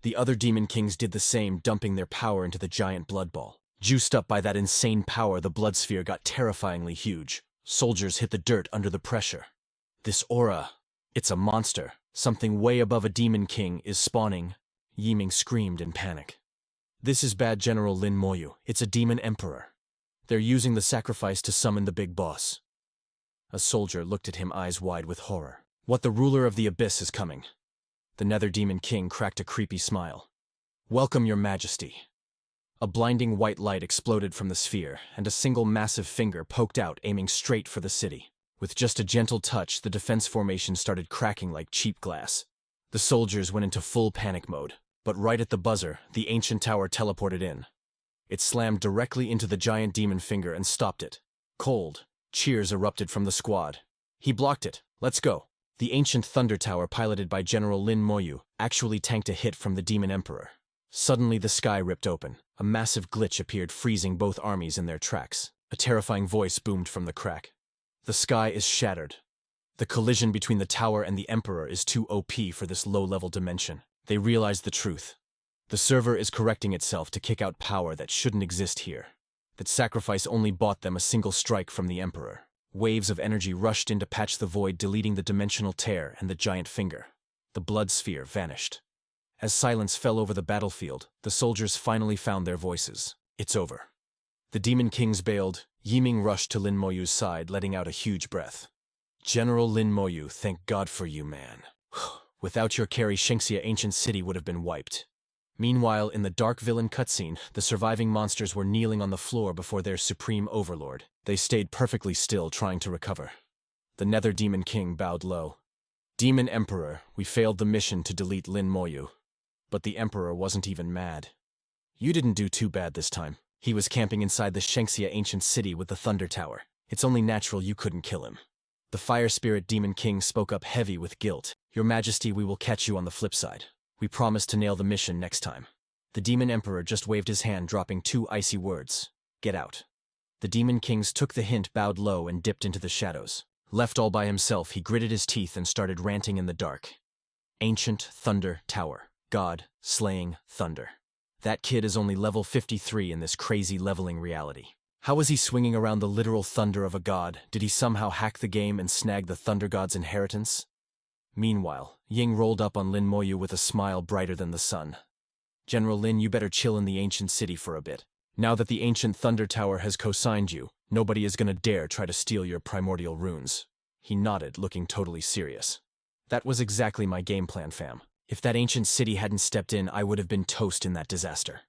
The other Demon Kings did the same, dumping their power into the giant blood ball. Juiced up by that insane power, the blood sphere got terrifyingly huge. Soldiers hit the dirt under the pressure. This aura, it's a monster. Something way above a Demon King is spawning. Yiming screamed in panic. This is bad, General Lin Moyu. It's a Demon Emperor. They're using the sacrifice to summon the big boss. A soldier looked at him, eyes wide with horror. What, the ruler of the abyss is coming? The Nether Demon King cracked a creepy smile. Welcome, your majesty. A blinding white light exploded from the sphere, and a single massive finger poked out, aiming straight for the city. With just a gentle touch, the defense formation started cracking like cheap glass. The soldiers went into full panic mode, but right at the buzzer, the ancient tower teleported in. It slammed directly into the giant demon finger and stopped it. Cold cheers erupted from the squad. He blocked it. Let's go. The ancient thunder tower, piloted by General Lin Moyu, actually tanked a hit from the demon emperor. Suddenly the sky ripped open. A massive glitch appeared, freezing both armies in their tracks. A terrifying voice boomed from the crack. The sky is shattered. The collision between the tower and the emperor is too OP for this low-level dimension. They realized the truth. The server is correcting itself to kick out power that shouldn't exist here. That sacrifice only bought them a single strike from the emperor. Waves of energy rushed in to patch the void, deleting the dimensional tear and the giant finger. The blood sphere vanished. As silence fell over the battlefield, the soldiers finally found their voices. It's over. The demon kings bailed. Yiming rushed to Lin Moyu's side, letting out a huge breath. General Lin Moyu, thank God for you, man. Without your carry, Shengxia ancient city would have been wiped. Meanwhile, in the dark villain cutscene, the surviving monsters were kneeling on the floor before their supreme overlord. They stayed perfectly still, trying to recover. The Nether Demon King bowed low. Demon Emperor, we failed the mission to delete Lin Moyu. But the Emperor wasn't even mad. You didn't do too bad this time. He was camping inside the Shengxia ancient city with the Thunder Tower. It's only natural you couldn't kill him. The Fire Spirit Demon King spoke up, heavy with guilt. Your Majesty, we will catch you on the flip side. We promise to nail the mission next time. The Demon Emperor just waved his hand, dropping two icy words. Get out. The Demon Kings took the hint, bowed low, and dipped into the shadows. Left all by himself, he gritted his teeth and started ranting in the dark. Ancient Thunder Tower. God, slaying thunder. That kid is only level 53 in this crazy leveling reality. How was he swinging around the literal thunder of a god? Did he somehow hack the game and snag the Thunder God's inheritance? Meanwhile, Ying rolled up on Lin Moyu with a smile brighter than the sun. General Lin, you better chill in the ancient city for a bit. Now that the ancient Thunder Tower has co-signed you, nobody is gonna dare try to steal your primordial runes. He nodded, looking totally serious. That was exactly my game plan, fam. If that ancient city hadn't stepped in, I would have been toast in that disaster.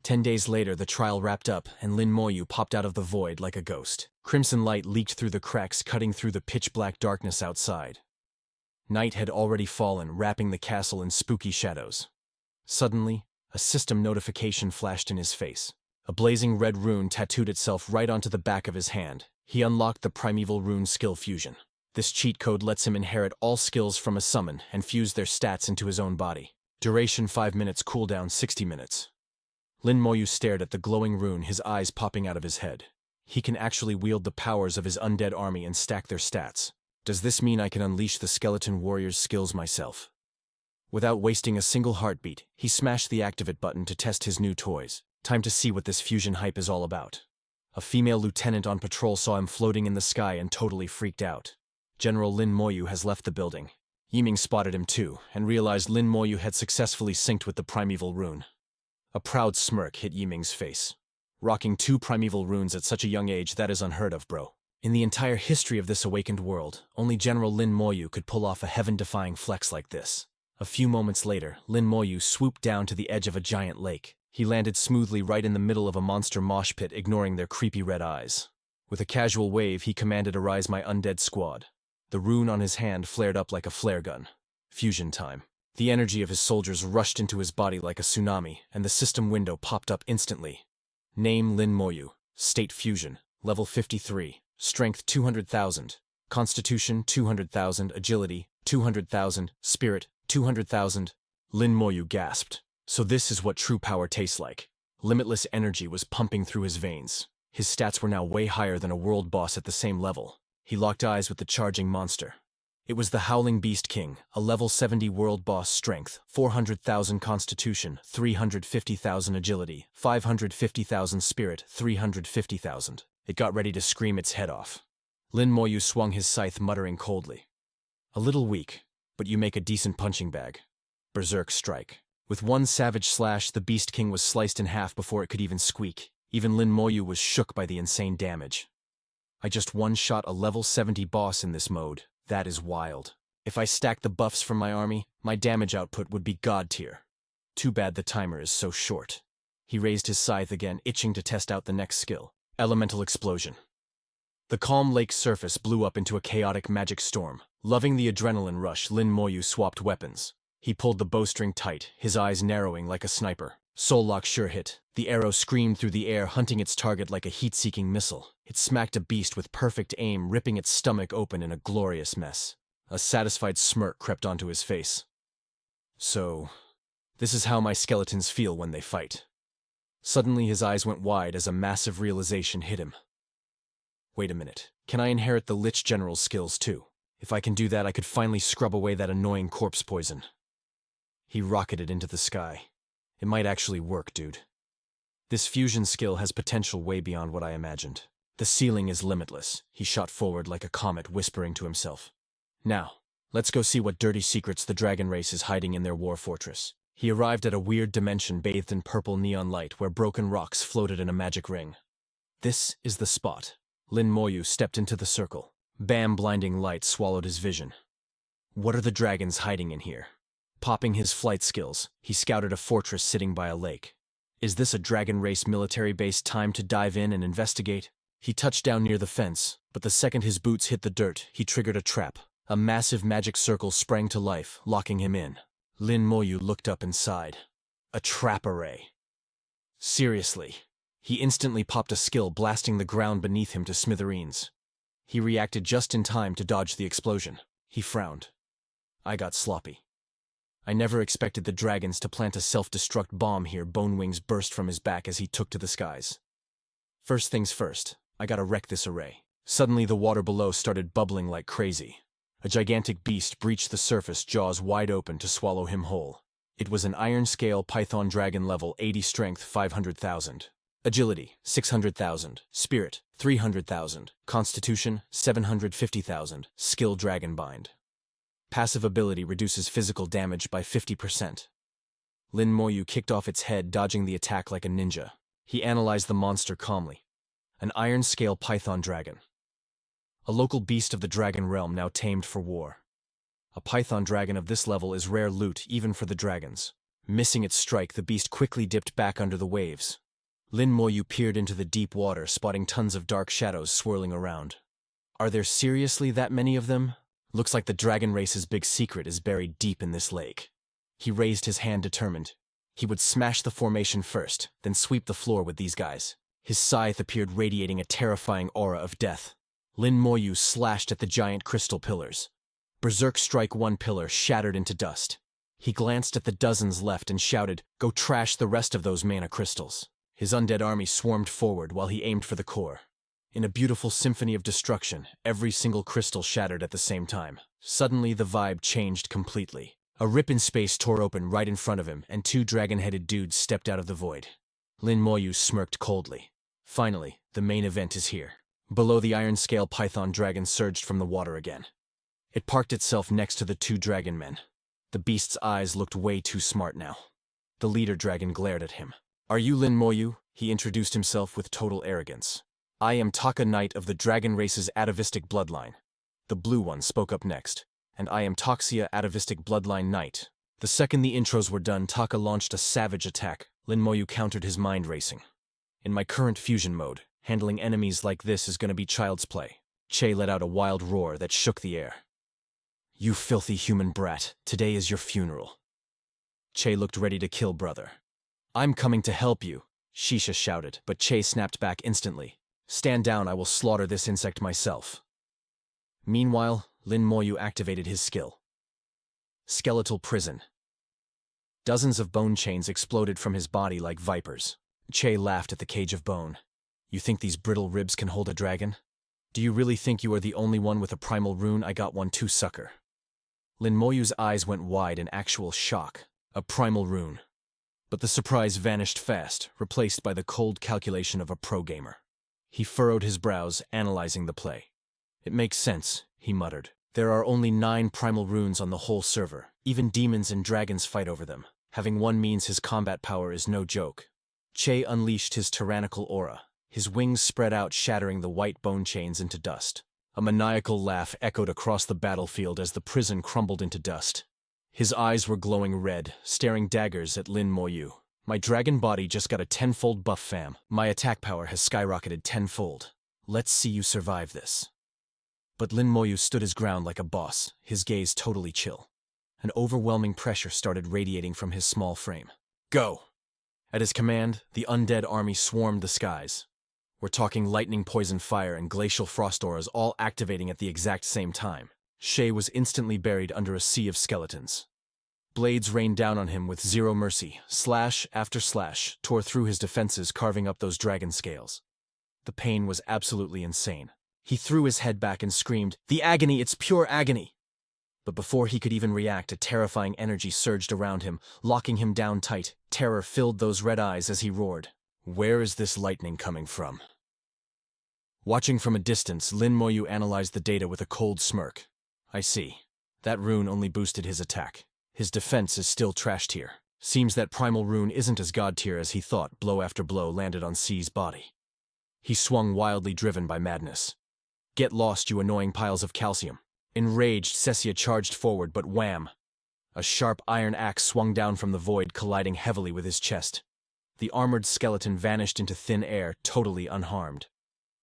10 days later, the trial wrapped up, and Lin Moyu popped out of the void like a ghost. Crimson light leaked through the cracks, cutting through the pitch-black darkness outside. Night had already fallen, wrapping the castle in spooky shadows. Suddenly, a system notification flashed in his face. A blazing red rune tattooed itself right onto the back of his hand. He unlocked the primeval rune skill fusion. This cheat code lets him inherit all skills from a summon and fuse their stats into his own body. Duration 5 minutes, cooldown 60 minutes. Lin Moyu stared at the glowing rune, his eyes popping out of his head. He can actually wield the powers of his undead army and stack their stats. Does this mean I can unleash the skeleton warrior's skills myself? Without wasting a single heartbeat, he smashed the activate button to test his new toys. Time to see what this fusion hype is all about. A female lieutenant on patrol saw him floating in the sky and totally freaked out. General Lin Moyu has left the building. Yiming spotted him too, and realized Lin Moyu had successfully synced with the primeval rune. A proud smirk hit Yiming's face. Rocking 2 primeval runes at such a young age, that is unheard of, bro. In the entire history of this awakened world, only General Lin Moyu could pull off a heaven-defying flex like this. A few moments later, Lin Moyu swooped down to the edge of a giant lake. He landed smoothly right in the middle of a monster mosh pit, ignoring their creepy red eyes. With a casual wave, he commanded, "Arise, my undead squad." The rune on his hand flared up like a flare gun. Fusion time. The energy of his soldiers rushed into his body like a tsunami, and the system window popped up instantly. Name Lin Moyu. State fusion. Level 53. Strength 200,000. Constitution 200,000. Agility 200,000. Spirit 200,000. Lin Moyu gasped. So this is what true power tastes like. Limitless energy was pumping through his veins. His stats were now way higher than a world boss at the same level. He locked eyes with the charging monster. It was the Howling Beast King, a level 70 world boss, strength, 400,000 constitution, 350,000 agility, 550,000 spirit, 350,000. It got ready to scream its head off. Lin Moyu swung his scythe, muttering coldly. A little weak, but you make a decent punching bag. Berserk strike. With one savage slash, the Beast King was sliced in half before it could even squeak. Even Lin Moyu was shook by the insane damage. I just one-shot a level 70 boss in this mode. That is wild. If I stacked the buffs from my army, my damage output would be god tier. Too bad the timer is so short. He raised his scythe again, itching to test out the next skill. Elemental explosion. The calm lake surface blew up into a chaotic magic storm. Loving the adrenaline rush, Lin Moyu swapped weapons. He pulled the bowstring tight, his eyes narrowing like a sniper. Soul Lock sure hit. The arrow screamed through the air, hunting its target like a heat-seeking missile. It smacked a beast with perfect aim, ripping its stomach open in a glorious mess. A satisfied smirk crept onto his face. So, this is how my skeletons feel when they fight. Suddenly his eyes went wide as a massive realization hit him. Wait a minute. Can I inherit the Lich General's skills too? If I can do that, I could finally scrub away that annoying corpse poison. He rocketed into the sky. It might actually work, dude. This fusion skill has potential way beyond what I imagined. The ceiling is limitless. He shot forward like a comet, whispering to himself. Now, let's go see what dirty secrets the dragon race is hiding in their war fortress. He arrived at a weird dimension bathed in purple neon light where broken rocks floated in a magic ring. This is the spot. Lin Moyu stepped into the circle. Bam, blinding light swallowed his vision. What are the dragons hiding in here? Popping his flight skills, he scouted a fortress sitting by a lake. Is this a dragon race military base? Time to dive in and investigate? He touched down near the fence, but the second his boots hit the dirt, he triggered a trap. A massive magic circle sprang to life, locking him in. Lin Moyu looked up and sighed. A trap array. Seriously. He instantly popped a skill, blasting the ground beneath him to smithereens. He reacted just in time to dodge the explosion. He frowned. I got sloppy. I never expected the dragons to plant a self-destruct bomb here. Bone wings burst from his back as he took to the skies. First things first, I gotta wreck this array. Suddenly the water below started bubbling like crazy. A gigantic beast breached the surface, jaws wide open to swallow him whole. It was an iron scale python dragon, level 80, strength 500,000. Agility, 600,000. Spirit, 300,000. Constitution, 750,000. Skill Dragon Bind. Passive ability reduces physical damage by 50%. Lin Moyu kicked off its head, dodging the attack like a ninja. He analyzed the monster calmly. An iron scale python dragon. A local beast of the dragon realm, now tamed for war. A python dragon of this level is rare loot even for the dragons. Missing its strike, the beast quickly dipped back under the waves. Lin Moyu peered into the deep water, spotting tons of dark shadows swirling around. Are there seriously that many of them? Looks like the dragon race's big secret is buried deep in this lake. He raised his hand, determined. He would smash the formation first, then sweep the floor with these guys. His scythe appeared, radiating a terrifying aura of death. Lin Moyu slashed at the giant crystal pillars. Berserk strike, one pillar shattered into dust. He glanced at the dozens left and shouted, "Go trash the rest of those mana crystals." His undead army swarmed forward while he aimed for the core. In a beautiful symphony of destruction, every single crystal shattered at the same time. Suddenly the vibe changed completely. A rip in space tore open right in front of him, and two dragon-headed dudes stepped out of the void. Lin Moyu smirked coldly. Finally, the main event is here. Below, the iron scale python dragon surged from the water again. It parked itself next to the two dragon men. The beast's eyes looked way too smart now. The leader dragon glared at him. "Are you Lin Moyu?" He introduced himself with total arrogance. "I am Taka, Knight of the dragon race's atavistic bloodline." The blue one spoke up next. "And I am Toxia, atavistic bloodline knight." The second the intros were done, Taka launched a savage attack. Lin Moyu countered, his mind racing. In my current fusion mode, handling enemies like this is gonna be child's play. Che let out a wild roar that shook the air. "You filthy human brat, today is your funeral." Che looked ready to kill brother. "I'm coming to help you," Shisha shouted, but Che snapped back instantly. "Stand down, I will slaughter this insect myself." Meanwhile, Lin Moyu activated his skill. Skeletal Prison. Dozens of bone chains exploded from his body like vipers. Che laughed at the cage of bone. "You think these brittle ribs can hold a dragon? Do you really think you are the only one with a primal rune? I got one too, sucker." Lin Moyu's eyes went wide in actual shock. A primal rune. But the surprise vanished fast, replaced by the cold calculation of a pro gamer. He furrowed his brows, analyzing the play. "It makes sense," he muttered. "There are only 9 primal runes on the whole server. Even demons and dragons fight over them. Having one means his combat power is no joke." Che unleashed his tyrannical aura. His wings spread out, shattering the white bone chains into dust. A maniacal laugh echoed across the battlefield as the prison crumbled into dust. His eyes were glowing red, staring daggers at Lin Moyu. My dragon body just got a tenfold buff, fam. My attack power has skyrocketed tenfold. Let's see you survive this. But Lin Moyu stood his ground like a boss, his gaze totally chill. An overwhelming pressure started radiating from his small frame. Go! At his command, the undead army swarmed the skies. We're talking lightning, poison, fire, and glacial frost auras all activating at the exact same time. Shay was instantly buried under a sea of skeletons. Blades rained down on him with zero mercy. Slash after slash tore through his defenses, carving up those dragon scales. The pain was absolutely insane. He threw his head back and screamed, "The agony, it's pure agony!" But before he could even react, a terrifying energy surged around him, locking him down tight. Terror filled those red eyes as he roared. Where is this lightning coming from? Watching from a distance, Lin Moyu analyzed the data with a cold smirk. I see. That rune only boosted his attack. His defense is still trash tier. Seems that primal rune isn't as god tier as he thought. Blow after blow landed on C's body. He swung wildly, driven by madness. Get lost, you annoying piles of calcium. Enraged, Cecia charged forward, but wham! A sharp iron axe swung down from the void, colliding heavily with his chest. The armored skeleton vanished into thin air, totally unharmed.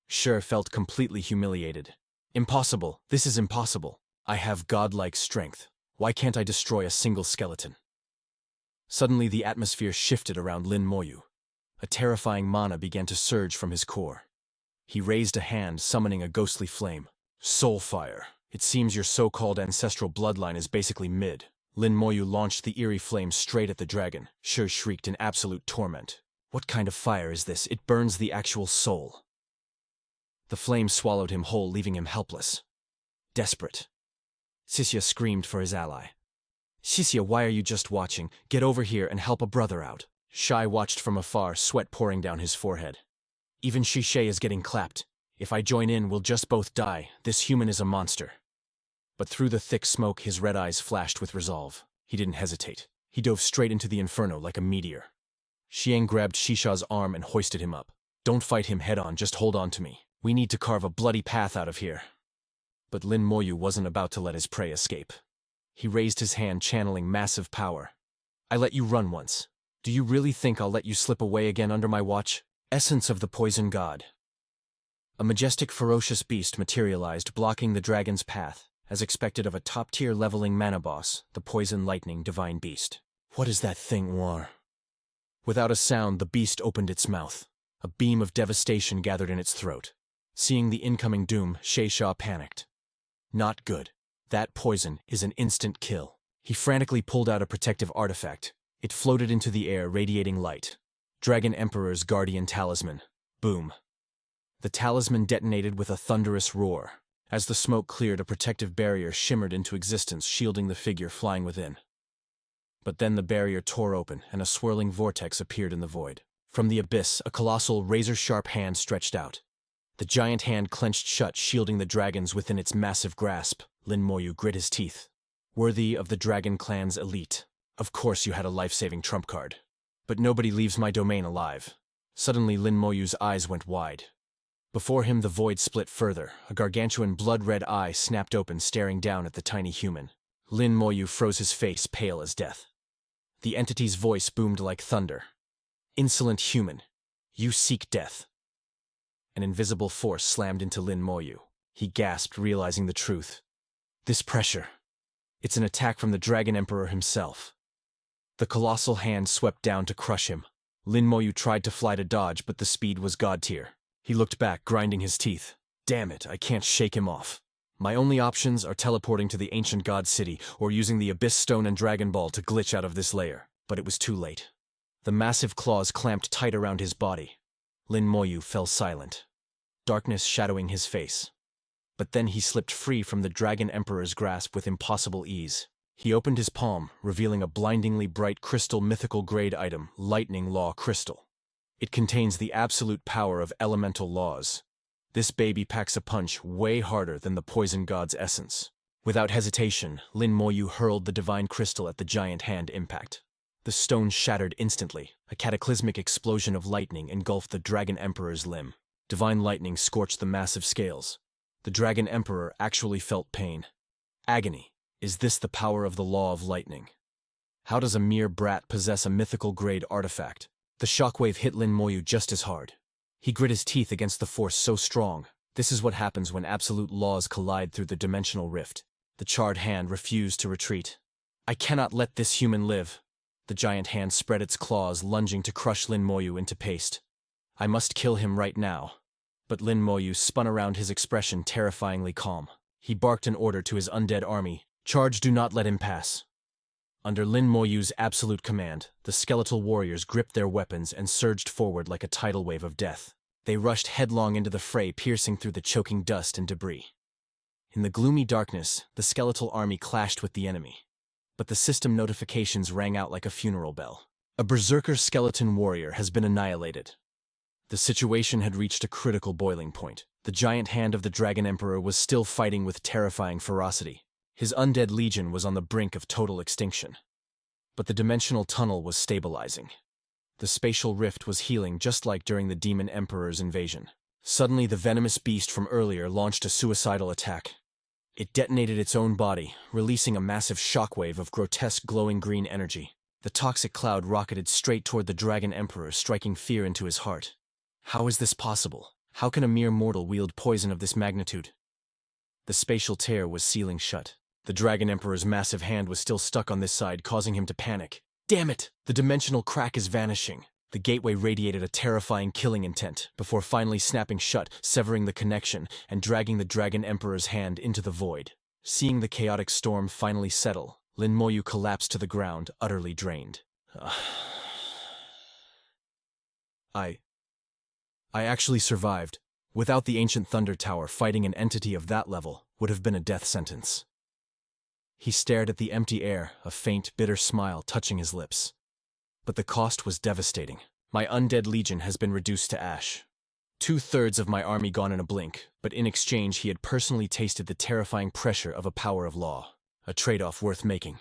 Sher felt completely humiliated. Impossible. This is impossible. I have godlike strength. Why can't I destroy a single skeleton? Suddenly the atmosphere shifted around Lin Moyu. A terrifying mana began to surge from his core. He raised a hand, summoning a ghostly flame. Soul fire. It seems your so-called ancestral bloodline is basically mid. Lin Moyu launched the eerie flame straight at the dragon. Sher shrieked in absolute torment. What kind of fire is this? It burns the actual soul. The flame swallowed him whole, leaving him helpless. Desperate. Cecia screamed for his ally. Cecia, why are you just watching? Get over here and help a brother out. Shai watched from afar, sweat pouring down his forehead. Even Shishay is getting clapped. If I join in, we'll just both die. This human is a monster. But through the thick smoke, his red eyes flashed with resolve. He didn't hesitate. He dove straight into the inferno like a meteor. Xiang grabbed Shisha's arm and hoisted him up. Don't fight him head on, just hold on to me. We need to carve a bloody path out of here. But Lin Moyu wasn't about to let his prey escape. He raised his hand, channeling massive power. I let you run once. Do you really think I'll let you slip away again under my watch? Essence of the poison god. A majestic, ferocious beast materialized, blocking the dragon's path, as expected of a top-tier leveling mana boss, the poison lightning divine beast. What is that thing, War? Without a sound, the beast opened its mouth. A beam of devastation gathered in its throat. Seeing the incoming doom, Shayshaw panicked. Not good. That poison is an instant kill. He frantically pulled out a protective artifact. It floated into the air, radiating light. Dragon Emperor's guardian talisman. Boom. The talisman detonated with a thunderous roar. As the smoke cleared, a protective barrier shimmered into existence, shielding the figure flying within. But then the barrier tore open, and a swirling vortex appeared in the void. From the abyss, a colossal, razor-sharp hand stretched out. The giant hand clenched shut, shielding the dragons within its massive grasp. Lin Moyu grit his teeth. Worthy of the dragon clan's elite. Of course you had a life-saving trump card. But nobody leaves my domain alive. Suddenly Lin Moyu's eyes went wide. Before him the void split further. A gargantuan blood-red eye snapped open, staring down at the tiny human. Lin Moyu froze his face, pale as death. The entity's voice boomed like thunder. Insolent human. You seek death. An invisible force slammed into Lin Moyu. He gasped, realizing the truth. This pressure. It's an attack from the Dragon Emperor himself. The colossal hand swept down to crush him. Lin Moyu tried to fly to dodge, but the speed was god tier. He looked back, grinding his teeth. Damn it, I can't shake him off. My only options are teleporting to the ancient god city or using the Abyss Stone and Dragon Ball to glitch out of this layer. But it was too late. The massive claws clamped tight around his body. Lin Moyu fell silent, darkness shadowing his face. But then he slipped free from the Dragon Emperor's grasp with impossible ease. He opened his palm, revealing a blindingly bright crystal mythical grade item, Lightning Law Crystal. It contains the absolute power of elemental laws. This baby packs a punch way harder than the poison god's essence. Without hesitation, Lin Moyu hurled the divine crystal at the giant hand impact. The stone shattered instantly. A cataclysmic explosion of lightning engulfed the Dragon Emperor's limb. Divine lightning scorched the massive scales. The Dragon Emperor actually felt pain. Agony. Is this the power of the law of lightning? How does a mere brat possess a mythical-grade artifact? The shockwave hit Lin Moyu just as hard. He grit his teeth against the force so strong. This is what happens when absolute laws collide through the dimensional rift. The charred hand refused to retreat. I cannot let this human live. The giant hand spread its claws, lunging to crush Lin Moyu into paste. I must kill him right now. But Lin Moyu spun around, his expression terrifyingly calm. He barked an order to his undead army. Charge, do not let him pass. Under Lin Moyu's absolute command, the skeletal warriors gripped their weapons and surged forward like a tidal wave of death. They rushed headlong into the fray, piercing through the choking dust and debris. In the gloomy darkness, the skeletal army clashed with the enemy. But the system notifications rang out like a funeral bell. A berserker skeleton warrior has been annihilated. The situation had reached a critical boiling point. The giant hand of the Dragon Emperor was still fighting with terrifying ferocity. His undead legion was on the brink of total extinction. But the dimensional tunnel was stabilizing. The spatial rift was healing, just like during the Demon Emperor's invasion. Suddenly, the venomous beast from earlier launched a suicidal attack. It detonated its own body, releasing a massive shockwave of grotesque glowing green energy. The toxic cloud rocketed straight toward the Dragon Emperor, striking fear into his heart. How is this possible? How can a mere mortal wield poison of this magnitude? The spatial tear was sealing shut. The Dragon Emperor's massive hand was still stuck on this side, causing him to panic. Damn it! The dimensional crack is vanishing. The gateway radiated a terrifying killing intent, before finally snapping shut, severing the connection, and dragging the Dragon Emperor's hand into the void. Seeing the chaotic storm finally settle, Lin Moyu collapsed to the ground, utterly drained. I actually survived. Without the ancient Thunder Tower, fighting an entity of that level would have been a death sentence. He stared at the empty air, a faint, bitter smile touching his lips. But the cost was devastating. My undead legion has been reduced to ash. 2/3 of my army gone in a blink, but in exchange he had personally tasted the terrifying pressure of a power of law. A trade-off worth making.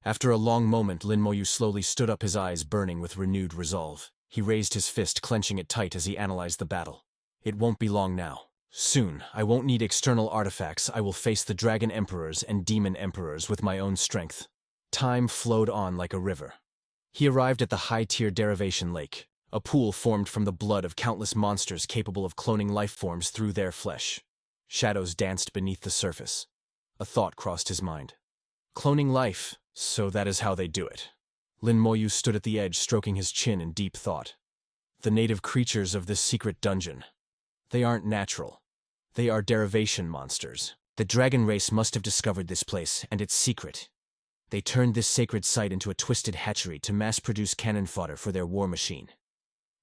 After a long moment, Lin Moyu slowly stood up, his eyes burning with renewed resolve. He raised his fist, clenching it tight as he analyzed the battle. It won't be long now. Soon, I won't need external artifacts. I will face the Dragon Emperors and Demon Emperors with my own strength. Time flowed on like a river. He arrived at the high-tier Derivation Lake, a pool formed from the blood of countless monsters capable of cloning life forms through their flesh. Shadows danced beneath the surface. A thought crossed his mind. Cloning life, so that is how they do it. Lin Moyu stood at the edge, stroking his chin in deep thought. The native creatures of this secret dungeon. They aren't natural. They are derivation monsters. The dragon race must have discovered this place and its secret. They turned this sacred site into a twisted hatchery to mass-produce cannon fodder for their war machine.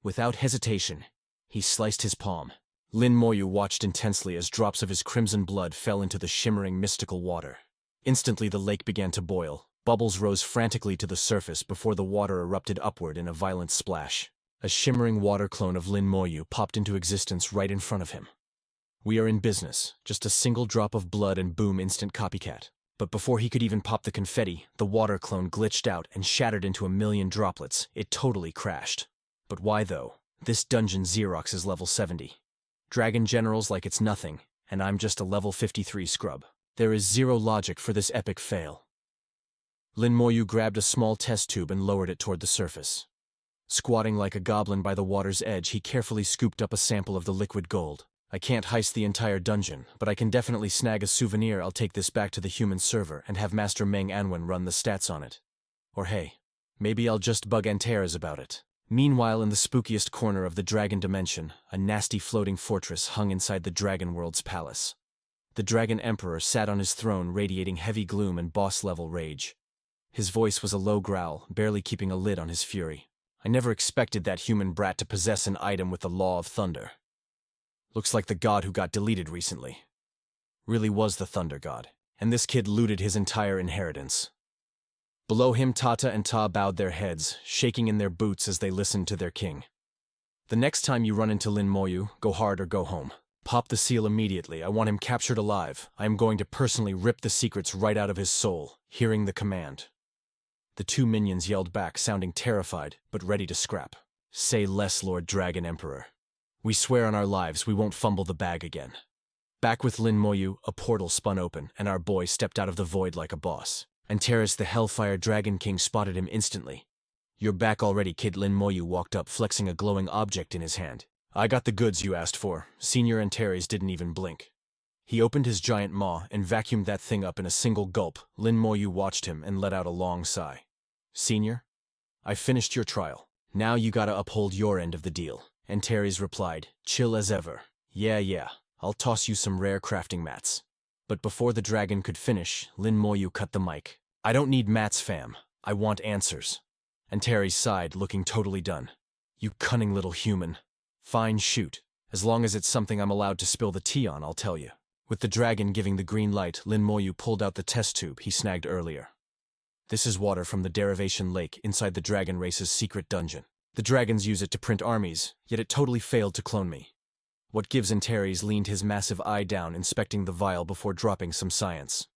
Without hesitation, he sliced his palm. Lin Moyu watched intensely as drops of his crimson blood fell into the shimmering mystical water. Instantly the lake began to boil. Bubbles rose frantically to the surface before the water erupted upward in a violent splash. A shimmering water clone of Lin Moyu popped into existence right in front of him. We are in business. Just a single drop of blood and boom, instant copycat. But before he could even pop the confetti, the water clone glitched out and shattered into a million droplets. It totally crashed. But why though? This dungeon Xerox is level 70. Dragon generals like it's nothing, and I'm just a level 53 scrub. There is zero logic for this epic fail. Lin Moyu grabbed a small test tube and lowered it toward the surface. Squatting like a goblin by the water's edge, he carefully scooped up a sample of the liquid gold. I can't heist the entire dungeon, but I can definitely snag a souvenir. I'll take this back to the human server and have Master Meng Anwen run the stats on it. Or hey, maybe I'll just bug Antares about it. Meanwhile, in the spookiest corner of the dragon dimension, a nasty floating fortress hung inside the dragon world's palace. The Dragon Emperor sat on his throne, radiating heavy gloom and boss-level rage. His voice was a low growl, barely keeping a lid on his fury. I never expected that human brat to possess an item with the Law of Thunder. Looks like the god who got deleted recently really was the Thunder God, and this kid looted his entire inheritance. Below him, Tata and Ta bowed their heads, shaking in their boots as they listened to their king. The next time you run into Lin Moyu, go hard or go home. Pop the seal immediately. I want him captured alive. I am going to personally rip the secrets right out of his soul. Hearing the command, the two minions yelled back, sounding terrified, but ready to scrap. Say less, Lord Dragon Emperor. We swear on our lives we won't fumble the bag again. Back with Lin Moyu, a portal spun open, and our boy stepped out of the void like a boss. Antares the Hellfire Dragon King spotted him instantly. "You're back already, kid." Lin Moyu walked up, flexing a glowing object in his hand. "I got the goods you asked for." Senior Antares didn't even blink. He opened his giant maw and vacuumed that thing up in a single gulp. Lin Moyu watched him and let out a long sigh. "Senior, I finished your trial. Now you gotta uphold your end of the deal." Antares replied, chill as ever. Yeah, I'll toss you some rare crafting mats." But before the dragon could finish, Lin Moyu cut the mic. "I don't need mats, fam. I want answers." Antares sighed, looking totally done. "You cunning little human. Fine, shoot. As long as it's something I'm allowed to spill the tea on, I'll tell you." With the dragon giving the green light, Lin Moyu pulled out the test tube he snagged earlier. "This is water from the derivation lake inside the dragon race's secret dungeon. The dragons use it to print armies, yet it totally failed to clone me." What gives? Antares leaned his massive eye down, inspecting the vial before dropping some science.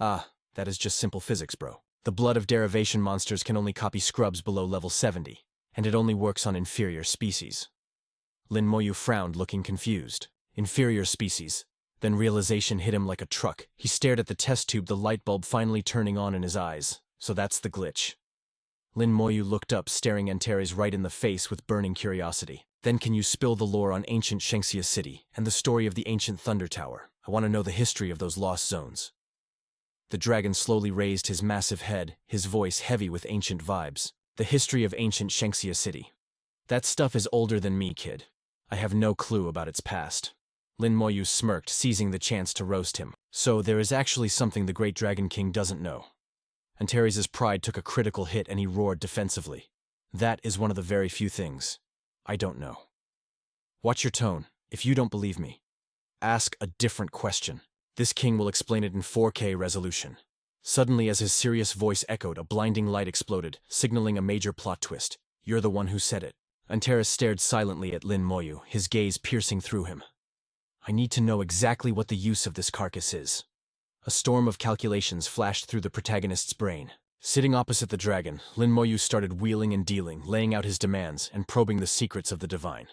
"Ah, that is just simple physics, bro. The blood of derivation monsters can only copy scrubs below level 70, and it only works on inferior species." Lin Moyu frowned, looking confused. Inferior species. Then realization hit him like a truck. He stared at the test tube, the light bulb finally turning on in his eyes. So that's the glitch. Lin Moyu looked up, staring Antares right in the face with burning curiosity. "Then can you spill the lore on ancient Shengxia City and the story of the ancient Thunder Tower? I want to know the history of those lost zones." The dragon slowly raised his massive head, his voice heavy with ancient vibes. "The history of ancient Shengxia City. That stuff is older than me, kid. I have no clue about its past." Lin Moyu smirked, seizing the chance to roast him. "So there is actually something the great Dragon King doesn't know." Antares' pride took a critical hit and he roared defensively. "That is one of the very few things I don't know." "Watch your tone. If you don't believe me, ask a different question. This king will explain it in 4K resolution." Suddenly, as his serious voice echoed, a blinding light exploded, signaling a major plot twist. "You're the one who said it." Antares stared silently at Lin Moyu, his gaze piercing through him. "I need to know exactly what the use of this carcass is." A storm of calculations flashed through the protagonist's brain. Sitting opposite the dragon, Lin Moyu started wheeling and dealing, laying out his demands and probing the secrets of the divine.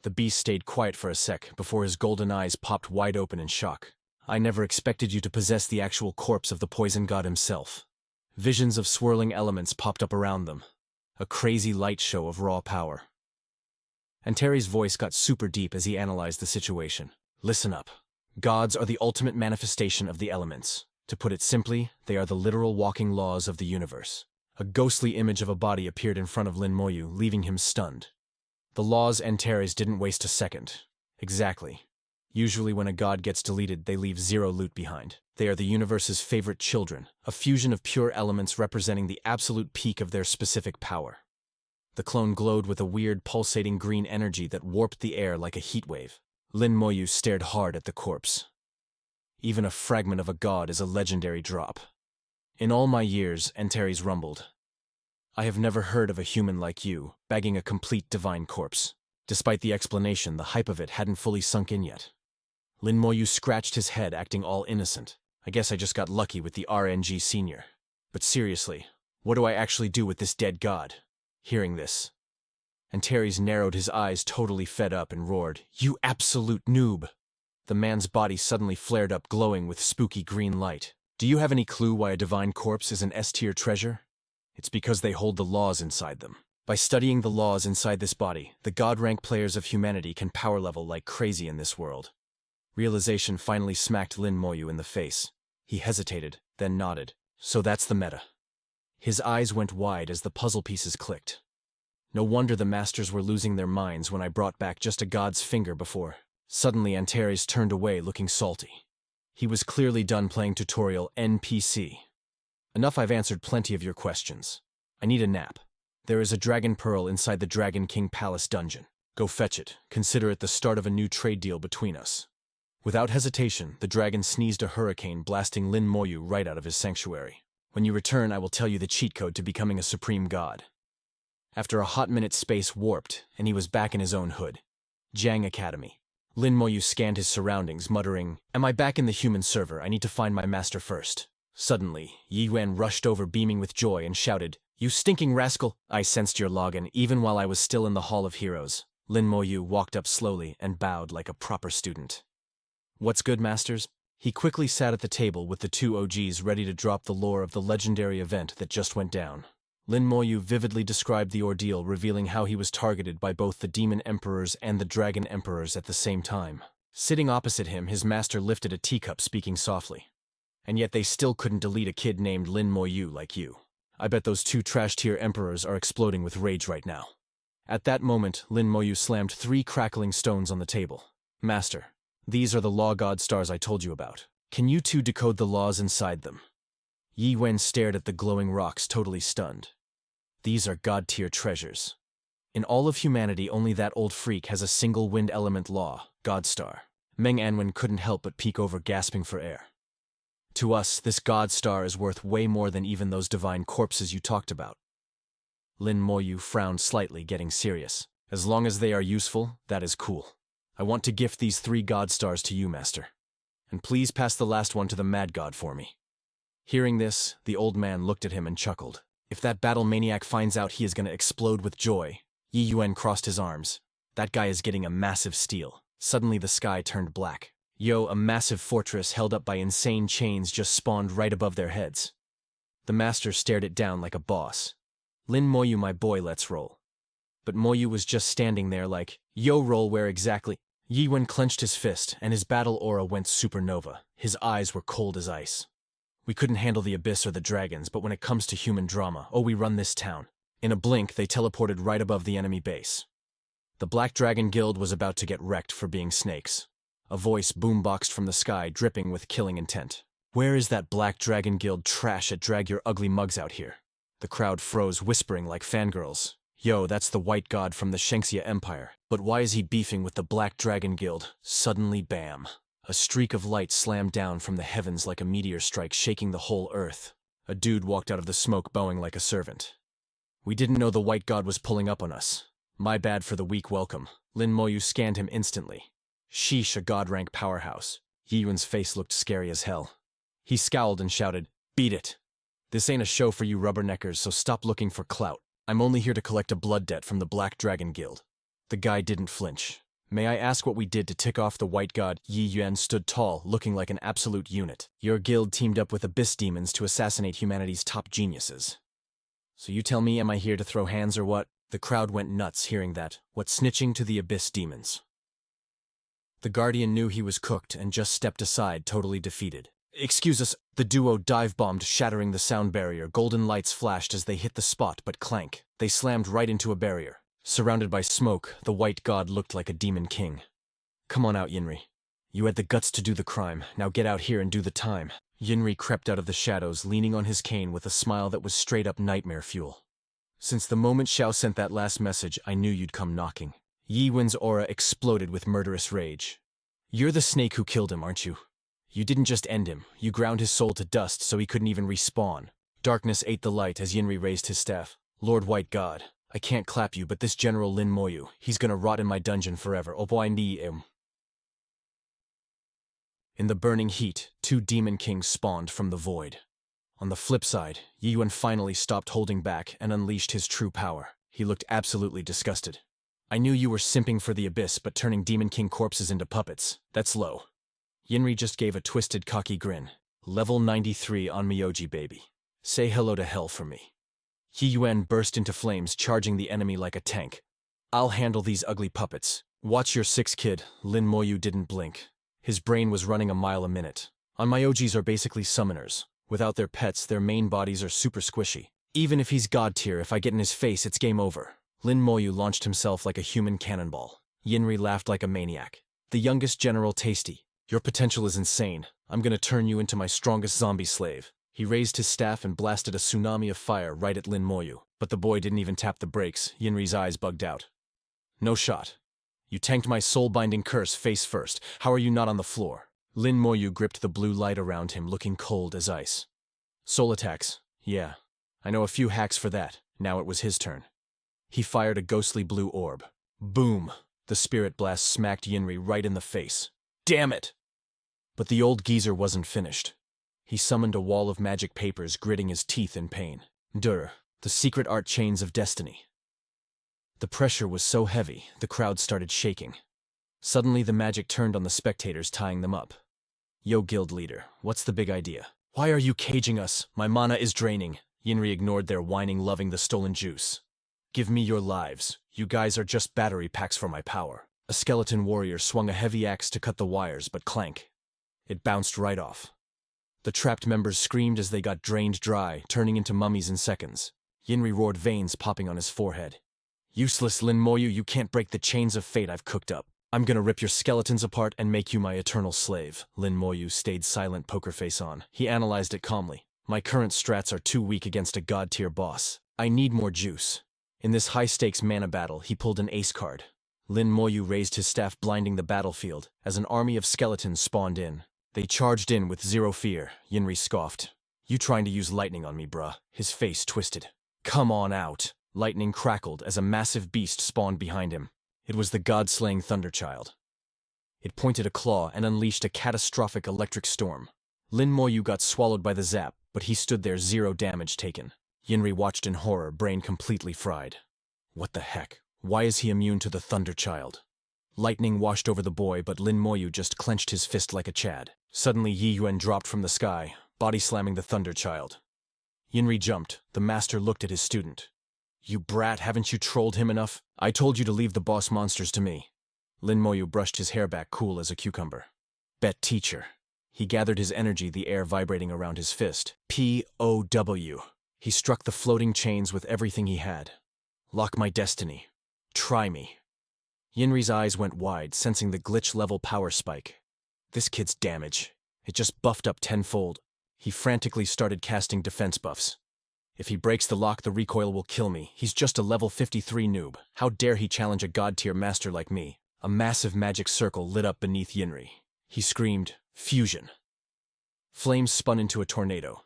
The beast stayed quiet for a sec before his golden eyes popped wide open in shock. "I never expected you to possess the actual corpse of the poison god himself." Visions of swirling elements popped up around them. A crazy light show of raw power. Antares' voice got super deep as he analyzed the situation. "Listen up. Gods are the ultimate manifestation of the elements. To put it simply, they are the literal walking laws of the universe." A ghostly image of a body appeared in front of Lin Moyu, leaving him stunned. The laws. Antares didn't waste a second. Exactly. Usually when a god gets deleted, they leave zero loot behind. They are the universe's favorite children, a fusion of pure elements representing the absolute peak of their specific power. The clone glowed with a weird pulsating green energy that warped the air like a heat wave. Lin Moyu stared hard at the corpse. "Even a fragment of a god is a legendary drop." "In all my years," Antares rumbled, "I have never heard of a human like you bagging a complete divine corpse." Despite the explanation, the hype of it hadn't fully sunk in yet. Lin Moyu scratched his head, acting all innocent. "I guess I just got lucky with the RNG senior. But seriously, what do I actually do with this dead god?" Hearing this, Antares narrowed his eyes, totally fed up, and roared, "You absolute noob!" The man's body suddenly flared up, glowing with spooky green light. "Do you have any clue why a divine corpse is an S-tier treasure? It's because they hold the laws inside them. By studying the laws inside this body, the god-rank players of humanity can power level like crazy in this world." Realization finally smacked Lin Moyu in the face. He hesitated, then nodded. "So that's the meta." His eyes went wide as the puzzle pieces clicked. "No wonder the masters were losing their minds when I brought back just a god's finger before." Suddenly Antares turned away, looking salty. He was clearly done playing tutorial NPC. "Enough, I've answered plenty of your questions. I need a nap. There is a dragon pearl inside the Dragon King Palace dungeon. Go fetch it. Consider it the start of a new trade deal between us." Without hesitation, the dragon sneezed a hurricane, blasting Lin Moyu right out of his sanctuary. "When you return, I will tell you the cheat code to becoming a supreme god." After a hot minute, space warped, and he was back in his own hood. Jiang Academy. Lin Moyu scanned his surroundings, muttering, "Am I back in the human server? I need to find my master first." Suddenly, Yi Yuan rushed over, beaming with joy, and shouted, "You stinking rascal! I sensed your login even while I was still in the Hall of Heroes." Lin Moyu walked up slowly and bowed like a proper student. "What's good, masters?" He quickly sat at the table with the two OGs ready to drop the lore of the legendary event that just went down. Lin Moyu vividly described the ordeal, revealing how he was targeted by both the Demon Emperors and the Dragon Emperors at the same time. Sitting opposite him, his master lifted a teacup, speaking softly. And yet they still couldn't delete a kid named Lin Moyu like you. I bet those two trash-tier emperors are exploding with rage right now. At that moment, Lin Moyu slammed 3 crackling stones on the table. Master, these are the law god stars I told you about. Can you two decode the laws inside them? Yi Wen stared at the glowing rocks, totally stunned. These are god-tier treasures. In all of humanity, only that old freak has a single wind element law, God Star. Meng Anwen couldn't help but peek over, gasping for air. To us, this God Star is worth way more than even those divine corpses you talked about. Lin Moyu frowned slightly, getting serious. As long as they are useful, that is cool. I want to gift these 3 God Stars to you, Master. And please pass the last one to the Mad God for me. Hearing this, the old man looked at him and chuckled. If that battle maniac finds out, he is going to explode with joy. Yi Yuan crossed his arms. That guy is getting a massive steal. Suddenly the sky turned black. A massive fortress held up by insane chains just spawned right above their heads. The master stared it down like a boss. Lin Moyu, my boy, let's roll. But Moyu was just standing there like, yo, roll where exactly? Yi Yuan clenched his fist, and his battle aura went supernova. His eyes were cold as ice. We couldn't handle the abyss or the dragons, but when it comes to human drama, we run this town. In a blink, they teleported right above the enemy base. The Black Dragon Guild was about to get wrecked for being snakes. A voice boomboxed from the sky, dripping with killing intent. Where is that Black Dragon Guild trash at drag your ugly mugs out here? The crowd froze, whispering like fangirls. Yo, that's the White God from the Shengxia Empire. But why is he beefing with the Black Dragon Guild? Suddenly, bam. A streak of light slammed down from the heavens like a meteor strike, shaking the whole earth. A dude walked out of the smoke, bowing like a servant. We didn't know the White God was pulling up on us. My bad for the weak welcome. Lin Moyu scanned him instantly. Sheesh, a god-rank powerhouse. Yi Yuan's face looked scary as hell. He scowled and shouted, "Beat it. This ain't a show for you rubberneckers, so stop looking for clout. I'm only here to collect a blood debt from the Black Dragon Guild." The guy didn't flinch. May I ask what we did to tick off the White God? Yi Yuan stood tall, looking like an absolute unit. Your guild teamed up with abyss demons to assassinate humanity's top geniuses. So you tell me, am I here to throw hands or what? The crowd went nuts hearing that. What, snitching to the abyss demons? The Guardian knew he was cooked and just stepped aside, totally defeated. Excuse us, the duo dive-bombed, shattering the sound barrier. Golden lights flashed as they hit the spot, but clank. They slammed right into a barrier. Surrounded by smoke, the White God looked like a demon king. Come on out, Yinri. You had the guts to do the crime, now get out here and do the time. Yinri crept out of the shadows, leaning on his cane with a smile that was straight-up nightmare fuel. Since the moment Xiao sent that last message, I knew you'd come knocking. Yi Wen's aura exploded with murderous rage. You're the snake who killed him, aren't you? You didn't just end him, you ground his soul to dust so he couldn't even respawn. Darkness ate the light as Yinri raised his staff. Lord White God, I can't clap you, but this General Lin Moyu, he's gonna rot in my dungeon forever. I need him. In the burning heat, 2 demon kings spawned from the void. On the flip side, Yi Yuan finally stopped holding back and unleashed his true power. He looked absolutely disgusted. I knew you were simping for the abyss, but turning demon king corpses into puppets, that's low. Yinri just gave a twisted, cocky grin. Level 93 on Miyoji, baby. Say hello to hell for me. Yi Yuan burst into flames, charging the enemy like a tank. I'll handle these ugly puppets. Watch your 6, kid. Lin Moyu didn't blink. His brain was running a mile a minute. Onmyojis are basically summoners. Without their pets, their main bodies are super squishy. Even if he's god tier, if I get in his face, it's game over. Lin Moyu launched himself like a human cannonball. Yinri laughed like a maniac. The youngest general, Tasty. Your potential is insane. I'm gonna turn you into my strongest zombie slave. He raised his staff and blasted a tsunami of fire right at Lin Moyu. But the boy didn't even tap the brakes. Yinri's eyes bugged out. No shot. You tanked my soul-binding curse face first. How are you not on the floor? Lin Moyu gripped the blue light around him, looking cold as ice. Soul attacks. Yeah. I know a few hacks for that. Now it was his turn. He fired a ghostly blue orb. Boom! The spirit blast smacked Yinri right in the face. Damn it! But the old geezer wasn't finished. He summoned a wall of magic papers, gritting his teeth in pain. The secret art chains of destiny. The pressure was so heavy, the crowd started shaking. Suddenly the magic turned on the spectators, tying them up. Yo, guild leader, what's the big idea? Why are you caging us? My mana is draining. Yinri ignored their whining, loving the stolen juice. Give me your lives. You guys are just battery packs for my power. A skeleton warrior swung a heavy axe to cut the wires, but clank. It bounced right off. The trapped members screamed as they got drained dry, turning into mummies in seconds. Yinri roared, veins popping on his forehead. Useless Lin Moyu, you can't break the chains of fate I've cooked up. I'm gonna rip your skeletons apart and make you my eternal slave. Lin Moyu stayed silent, poker face on. He analyzed it calmly. My current strats are too weak against a god-tier boss. I need more juice. In this high-stakes mana battle, he pulled an ace card. Lin Moyu raised his staff, blinding the battlefield, as an army of skeletons spawned in. They charged in with zero fear. Yinri scoffed. You trying to use lightning on me, bruh? His face twisted. Come on out. Lightning crackled as a massive beast spawned behind him. It was the god-slaying Thunderchild. It pointed a claw and unleashed a catastrophic electric storm. Lin Moyu got swallowed by the zap, but he stood there, zero damage taken. Yinri watched in horror, brain completely fried. What the heck? Why is he immune to the Thunderchild? Lightning washed over the boy, but Lin Moyu just clenched his fist like a Chad. Suddenly Yi Yuan dropped from the sky, body slamming the Thunderchild. Yinri jumped. The master looked at his student. You brat, haven't you trolled him enough? I told you to leave the boss monsters to me. Lin Moyu brushed his hair back, cool as a cucumber. Bet teacher. He gathered his energy, the air vibrating around his fist. P-O-W. He struck the floating chains with everything he had. Lock my destiny. Try me. Yinri's eyes went wide, sensing the glitch-level power spike. This kid's damage. It just buffed up tenfold. He frantically started casting defense buffs. If he breaks the lock, the recoil will kill me. He's just a level 53 noob. How dare he challenge a god-tier master like me? A massive magic circle lit up beneath Yinri. He screamed, "Fusion!" Flames spun into a tornado.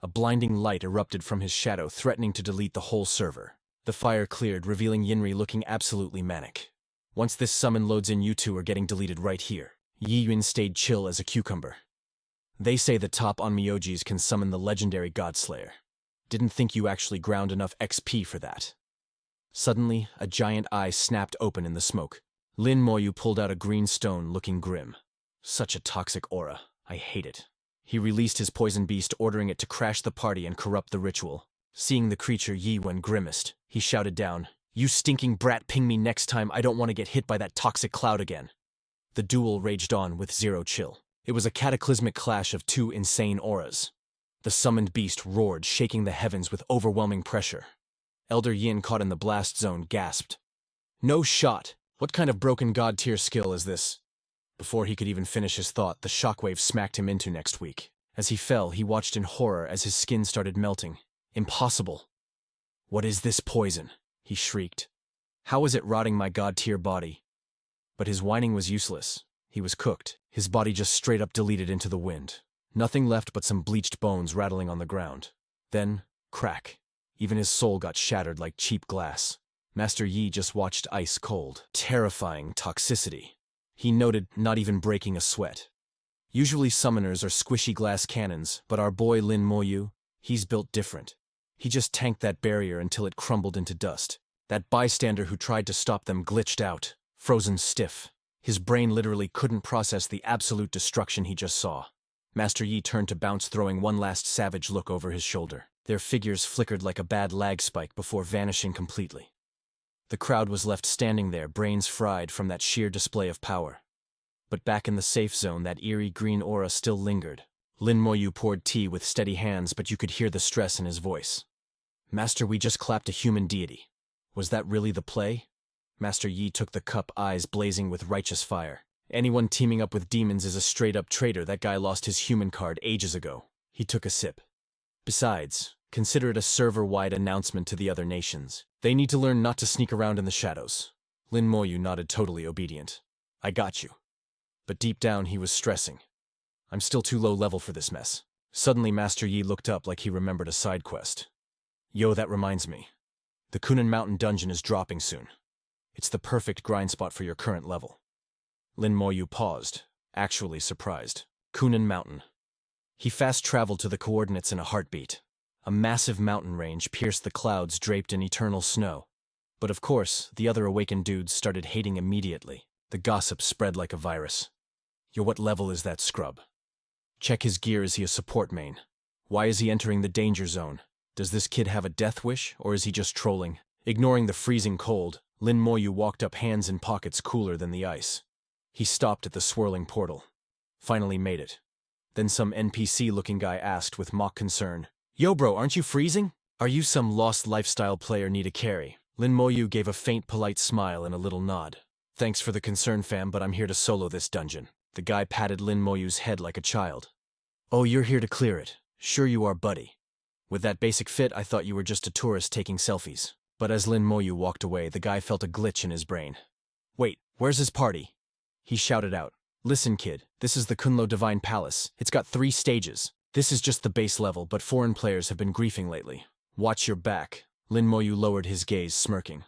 A blinding light erupted from his shadow, threatening to delete the whole server. The fire cleared, revealing Yinri looking absolutely manic. Once this summon loads in, you two are getting deleted right here. Yi Yuan stayed chill as a cucumber. They say the top Onmyojis can summon the legendary Godslayer. Didn't think you actually ground enough XP for that. Suddenly, a giant eye snapped open in the smoke. Lin Moyu pulled out a green stone, looking grim. Such a toxic aura. I hate it. He released his poison beast, ordering it to crash the party and corrupt the ritual. Seeing the creature, Yi Yuan grimaced. He shouted down, "You stinking brat, ping me next time. I don't want to get hit by that toxic cloud again." The duel raged on with zero chill. It was a cataclysmic clash of two insane auras. The summoned beast roared, shaking the heavens with overwhelming pressure. Elder Yin, caught in the blast zone, gasped. No shot! What kind of broken god-tier skill is this? Before he could even finish his thought, the shockwave smacked him into next week. As he fell, he watched in horror as his skin started melting. Impossible! What is this poison? He shrieked. How is it rotting my god-tier body? But his whining was useless. He was cooked. His body just straight up deleted into the wind. Nothing left but some bleached bones rattling on the ground. Then, crack. Even his soul got shattered like cheap glass. Master Yi just watched ice cold. Terrifying toxicity. He noted, not even breaking a sweat. Usually summoners are squishy glass cannons, but our boy Lin Moyu, he's built different. He just tanked that barrier until it crumbled into dust. That bystander who tried to stop them glitched out, frozen stiff. His brain literally couldn't process the absolute destruction he just saw. Master Yi turned to bounce, throwing one last savage look over his shoulder. Their figures flickered like a bad lag spike before vanishing completely. The crowd was left standing there, brains fried from that sheer display of power. But back in the safe zone, that eerie green aura still lingered. Lin Moyu poured tea with steady hands, but you could hear the stress in his voice. Master, we just clapped a human deity. Was that really the play? Master Yi took the cup, eyes blazing with righteous fire. Anyone teaming up with demons is a straight-up traitor. That guy lost his human card ages ago. He took a sip. Besides, consider it a server-wide announcement to the other nations. They need to learn not to sneak around in the shadows. Lin Moyu nodded, totally obedient. I got you. But deep down he was stressing. I'm still too low level for this mess. Suddenly Master Yi looked up like he remembered a side quest. Yo, that reminds me. The Kunan Mountain dungeon is dropping soon. It's the perfect grind spot for your current level. Lin Moyu paused, actually surprised. Kunan Mountain. He fast-traveled to the coordinates in a heartbeat. A massive mountain range pierced the clouds draped in eternal snow. But of course, the other awakened dudes started hating immediately. The gossip spread like a virus. Yo, what level is that scrub? Check his gear, is he a support main? Why is he entering the danger zone? Does this kid have a death wish, or is he just trolling? Ignoring the freezing cold, Lin Moyu walked up, hands in pockets cooler than the ice. He stopped at the swirling portal. Finally made it. Then some NPC-looking guy asked with mock concern, "Yo bro, aren't you freezing? Are you some lost lifestyle player need a carry?" Lin Moyu gave a faint polite smile and a little nod. "Thanks for the concern, fam, but I'm here to solo this dungeon." The guy patted Lin Moyu's head like a child. "Oh, you're here to clear it. Sure you are, buddy. With that basic fit, I thought you were just a tourist taking selfies." But as Lin Moyu walked away, the guy felt a glitch in his brain. "Wait, where's his party?" He shouted out. "Listen, kid, this is the Kunlo Divine Palace. It's got 3 stages. This is just the base level, but foreign players have been griefing lately. Watch your back." Lin Moyu lowered his gaze, smirking.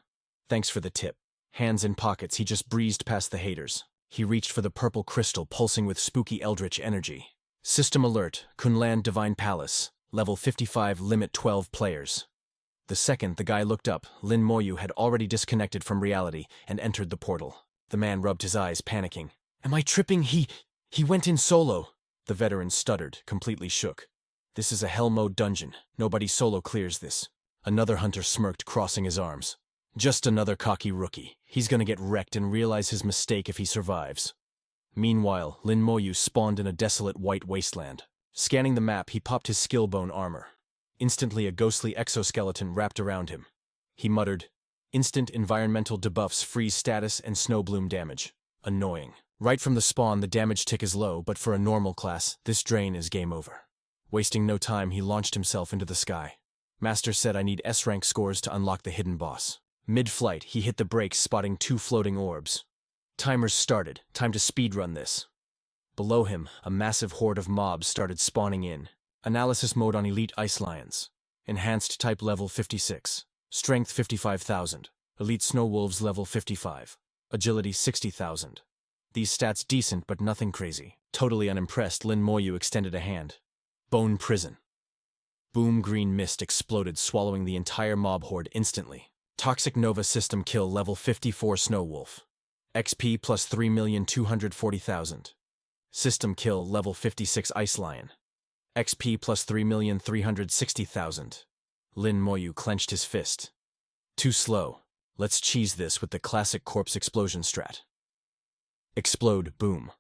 "Thanks for the tip." Hands in pockets, he just breezed past the haters. He reached for the purple crystal pulsing with spooky eldritch energy. System alert, Kunlan Divine Palace, level 55, limit 12 players. The second the guy looked up, Lin Moyu had already disconnected from reality and entered the portal. The man rubbed his eyes, panicking. "Am I tripping? He went in solo." The veteran stuttered, completely shook. "This is a hell mode dungeon. Nobody solo clears this." Another hunter smirked, crossing his arms. "Just another cocky rookie. He's gonna get wrecked and realize his mistake if he survives." Meanwhile, Lin Moyu spawned in a desolate white wasteland. Scanning the map, he popped his skill bone armor. Instantly, a ghostly exoskeleton wrapped around him. He muttered, "Instant environmental debuffs, freeze status, and snow bloom damage. Annoying." Right from the spawn, the damage tick is low, but for a normal class, this drain is game over. Wasting no time, he launched himself into the sky. Master said I need S-rank scores to unlock the hidden boss. Mid-flight, he hit the brakes, spotting 2 floating orbs. Timers started. Time to speedrun this. Below him, a massive horde of mobs started spawning in. Analysis mode on elite ice lions. Enhanced type level 56. Strength 55,000. Elite snow wolves level 55. Agility 60,000. These stats decent, but nothing crazy. Totally unimpressed, Lin Moyu extended a hand. Bone prison. Boom, green mist exploded, swallowing the entire mob horde instantly. Toxic Nova system kill level 54 snow wolf. XP plus 3,240,000. System kill level 56 ice lion. XP plus 3,360,000. Lin Moyu clenched his fist. Too slow. Let's cheese this with the classic corpse explosion strat. Explode, boom.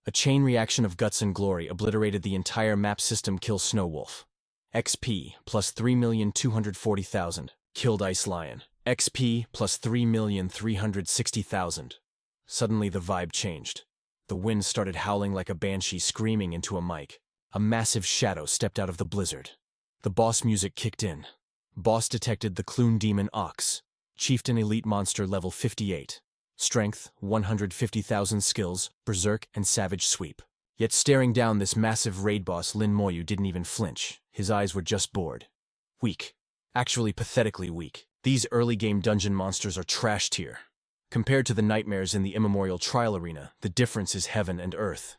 A chain reaction of guts and glory obliterated the entire map. System kill snow wolf. XP plus 3,240,000. Killed ice lion. XP plus 3,360,000. Suddenly the vibe changed. The wind started howling like a banshee, screaming into a mic. A massive shadow stepped out of the blizzard. The boss music kicked in. Boss detected the Clune Demon Ox. Chieftain elite monster level 58. Strength, 150,000 skills, berserk, and savage sweep. Yet staring down this massive raid boss, Lin Moyu didn't even flinch. His eyes were just bored. Weak. Actually pathetically weak. These early game dungeon monsters are trash tier. Compared to the nightmares in the immemorial trial arena, the difference is heaven and earth.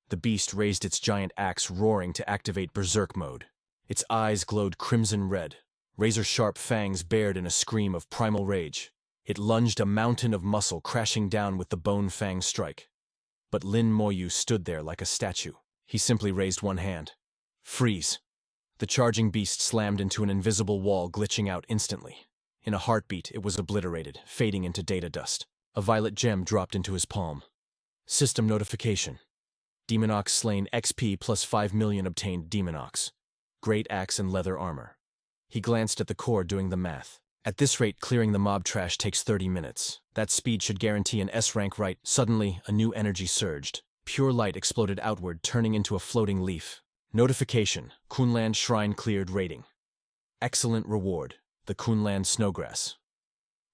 The beast raised its giant axe, roaring to activate berserk mode. Its eyes glowed crimson red. Razor-sharp fangs bared in a scream of primal rage. It lunged, a mountain of muscle crashing down with the bone fang strike. But Lin Moyu stood there like a statue. He simply raised one hand. Freeze. The charging beast slammed into an invisible wall, glitching out instantly. In a heartbeat, it was obliterated, fading into data dust. A violet gem dropped into his palm. System notification. Demon Ox slain, XP plus 5 million obtained. Demon Ox. Great axe and leather armor. He glanced at the core, doing the math. At this rate, clearing the mob trash takes 30 minutes. That speed should guarantee an S-rank, right? Suddenly, a new energy surged. Pure light exploded outward, turning into a floating leaf. Notification. Kunlan Shrine cleared. Rating. Excellent reward. The Kunlan Snowgrass.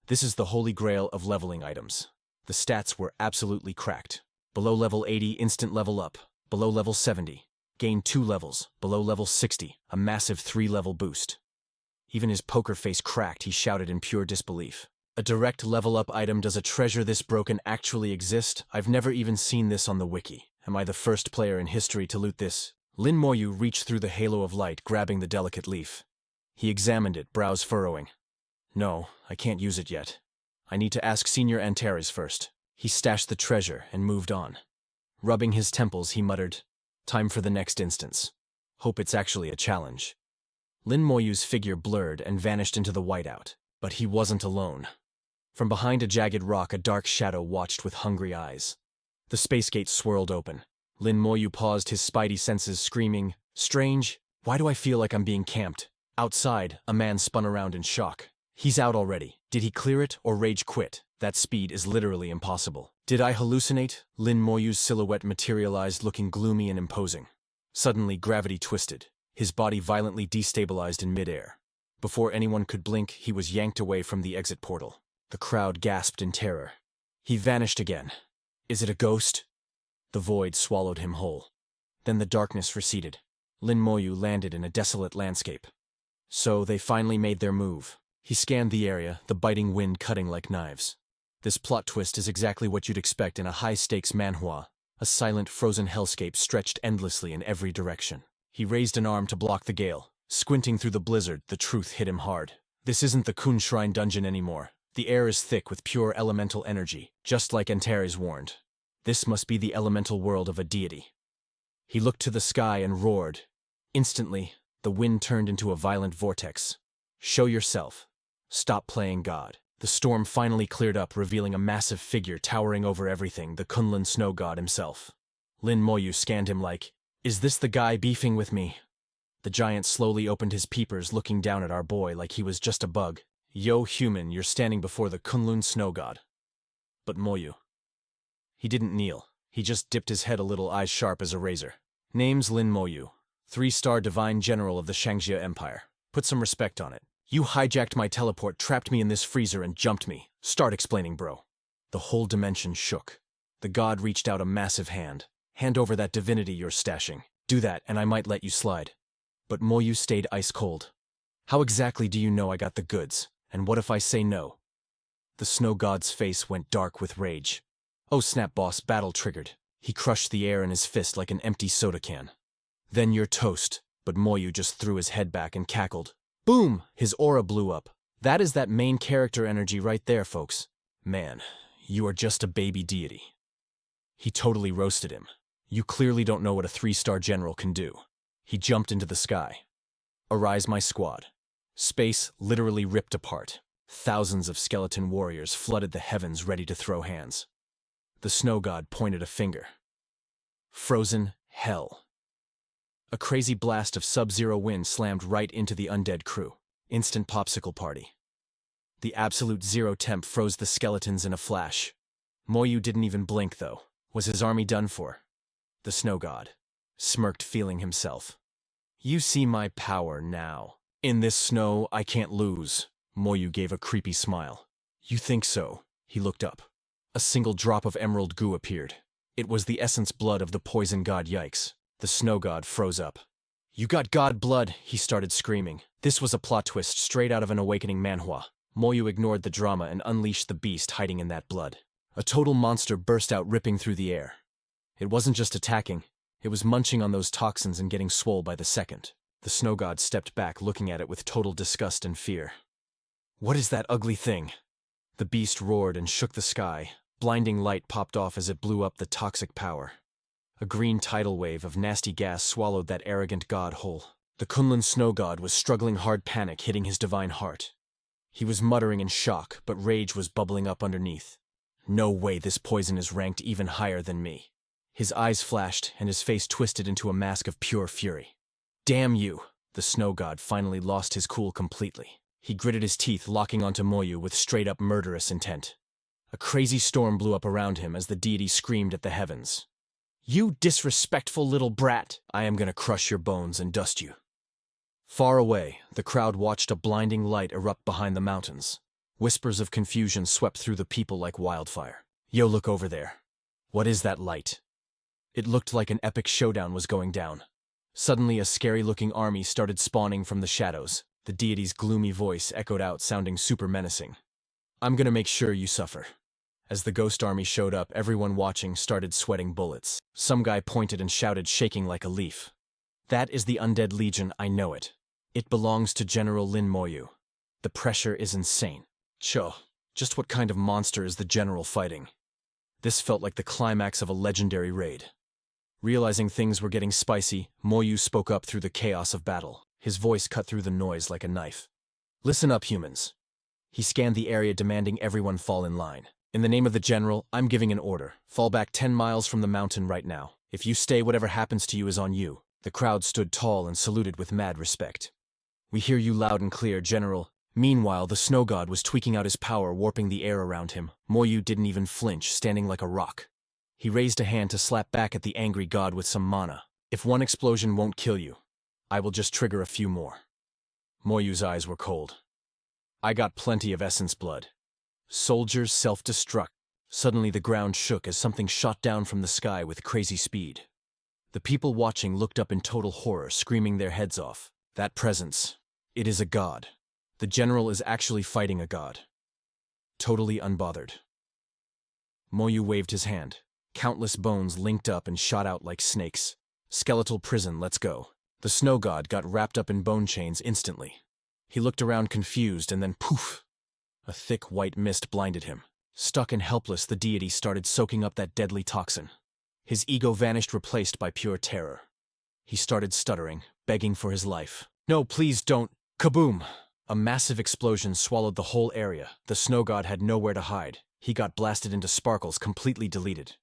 This is the holy grail of leveling items. The stats were absolutely cracked. Below level 80, instant level up. Below level 70, gain 2 levels. Below level 60, a massive 3-level boost. Even his poker face cracked. He shouted in pure disbelief. A direct level-up item. Does a treasure this broken actually exist? I've never even seen this on the wiki. Am I the first player in history to loot this? Lin Moyu reached through the halo of light, grabbing the delicate leaf. He examined it, brows furrowing. No, I can't use it yet. I need to ask Senior Antares first. He stashed the treasure and moved on. Rubbing his temples, he muttered, Time for the next instance. Hope it's actually a challenge. Lin Moyu's figure blurred and vanished into the whiteout. But he wasn't alone. From behind a jagged rock, a dark shadow watched with hungry eyes. The space gate swirled open. Lin Moyu paused, his spidey senses screaming, "Strange, why do I feel like I'm being camped?" Outside, a man spun around in shock. He's out already. Did he clear it or rage quit? That speed is literally impossible. Did I hallucinate? Lin Moyu's silhouette materialized, looking gloomy and imposing. Suddenly, gravity twisted. His body violently destabilized in midair. Before anyone could blink, he was yanked away from the exit portal. The crowd gasped in terror. He vanished again. Is it a ghost? The void swallowed him whole. Then the darkness receded. Lin Moyu landed in a desolate landscape. So they finally made their move. He scanned the area, the biting wind cutting like knives. This plot twist is exactly what you'd expect in a high-stakes manhwa, a silent, frozen hellscape stretched endlessly in every direction. He raised an arm to block the gale. Squinting through the blizzard, the truth hit him hard. This isn't the Kun Shrine dungeon anymore. The air is thick with pure elemental energy, just like Antares warned. This must be the elemental world of a deity. He looked to the sky and roared. Instantly, the wind turned into a violent vortex. Show yourself. Stop playing God. The storm finally cleared up, revealing a massive figure towering over everything, the Kunlun snow god himself. Lin Moyu scanned him like, "Is this the guy beefing with me?" The giant slowly opened his peepers, looking down at our boy like he was just a bug. "Yo, human, you're standing before the Kunlun snow god." But Moyu. He didn't kneel. He just dipped his head a little, eyes sharp as a razor. "Name's Lin Moyu, 3-star divine general of the Shangjia Empire. Put some respect on it. You hijacked my teleport, trapped me in this freezer, and jumped me. Start explaining, bro." The whole dimension shook. The god reached out a massive hand. "Hand over that divinity you're stashing. Do that, and I might let you slide." But Moyu stayed ice cold. "How exactly do you know I got the goods? And what if I say no?" The snow god's face went dark with rage. "Oh snap, boss, battle triggered." He crushed the air in his fist like an empty soda can. "Then you're toast." But Moyu just threw his head back and cackled. Boom! His aura blew up. That is that main character energy right there, folks. "Man, you are just a baby deity." He totally roasted him. "You clearly don't know what a 3-star general can do." He jumped into the sky. "Arise, my squad." Space literally ripped apart. Thousands of skeleton warriors flooded the heavens, ready to throw hands. The snow god pointed a finger. Frozen hell. A crazy blast of sub-zero wind slammed right into the undead crew. Instant popsicle party. The absolute zero temp froze the skeletons in a flash. Moyu didn't even blink, though. Was his army done for? The snow god smirked, feeling himself. "You see my power now. In this snow, I can't lose." Moyu gave a creepy smile. "You think so?" He looked up. A single drop of emerald goo appeared. It was the essence blood of the poison god. Yikes. The snow god froze up. "You got god blood," he started screaming. This was a plot twist straight out of an awakening manhwa. Moyu ignored the drama and unleashed the beast hiding in that blood. A total monster burst out, ripping through the air. It wasn't just attacking. It was munching on those toxins and getting swole by the second. The snow god stepped back, looking at it with total disgust and fear. "What is that ugly thing?" The beast roared and shook the sky. Blinding light popped off as it blew up the toxic power. A green tidal wave of nasty gas swallowed that arrogant god whole. The Kunlun snow god was struggling hard, panic hitting his divine heart. He was muttering in shock, but rage was bubbling up underneath. "No way this poison is ranked even higher than me." His eyes flashed, and his face twisted into a mask of pure fury. "Damn you!" The snow god finally lost his cool completely. He gritted his teeth, locking onto Moyu with straight-up murderous intent. A crazy storm blew up around him as the deity screamed at the heavens. "You disrespectful little brat! I am gonna crush your bones and dust you." Far away, the crowd watched a blinding light erupt behind the mountains. Whispers of confusion swept through the people like wildfire. "Yo, look over there. What is that light?" It looked like an epic showdown was going down. Suddenly, a scary-looking army started spawning from the shadows. The deity's gloomy voice echoed out, sounding super menacing. "I'm gonna make sure you suffer." As the ghost army showed up, everyone watching started sweating bullets. Some guy pointed and shouted, shaking like a leaf. "That is the Undead Legion, I know it. It belongs to General Lin Moyu. The pressure is insane." Cho, just what kind of monster is the general fighting? This felt like the climax of a legendary raid. Realizing things were getting spicy, Moyu spoke up through the chaos of battle. His voice cut through the noise like a knife. Listen up, humans. He scanned the area, demanding everyone fall in line. In the name of the general, I'm giving an order. Fall back 10 miles from the mountain right now. If you stay, whatever happens to you is on you. The crowd stood tall and saluted with mad respect. We hear you loud and clear, General. Meanwhile, the snow god was tweaking out his power, warping the air around him. Moyu didn't even flinch, standing like a rock. He raised a hand to slap back at the angry god with some mana. If one explosion won't kill you, I will just trigger a few more. Moyu's eyes were cold. I got plenty of essence blood. Soldiers self-destruct. Suddenly the ground shook as something shot down from the sky with crazy speed. The people watching looked up in total horror, screaming their heads off. That presence. It is a god. The general is actually fighting a god. Totally unbothered. Moyu waved his hand. Countless bones linked up and shot out like snakes. Skeletal prison, let's go. The snow god got wrapped up in bone chains instantly. He looked around confused and then poof! A thick white mist blinded him. Stuck and helpless, the deity started soaking up that deadly toxin. His ego vanished, replaced by pure terror. He started stuttering, begging for his life. No, please don't. Kaboom! A massive explosion swallowed the whole area. The snow god had nowhere to hide. He got blasted into sparkles, completely deleted.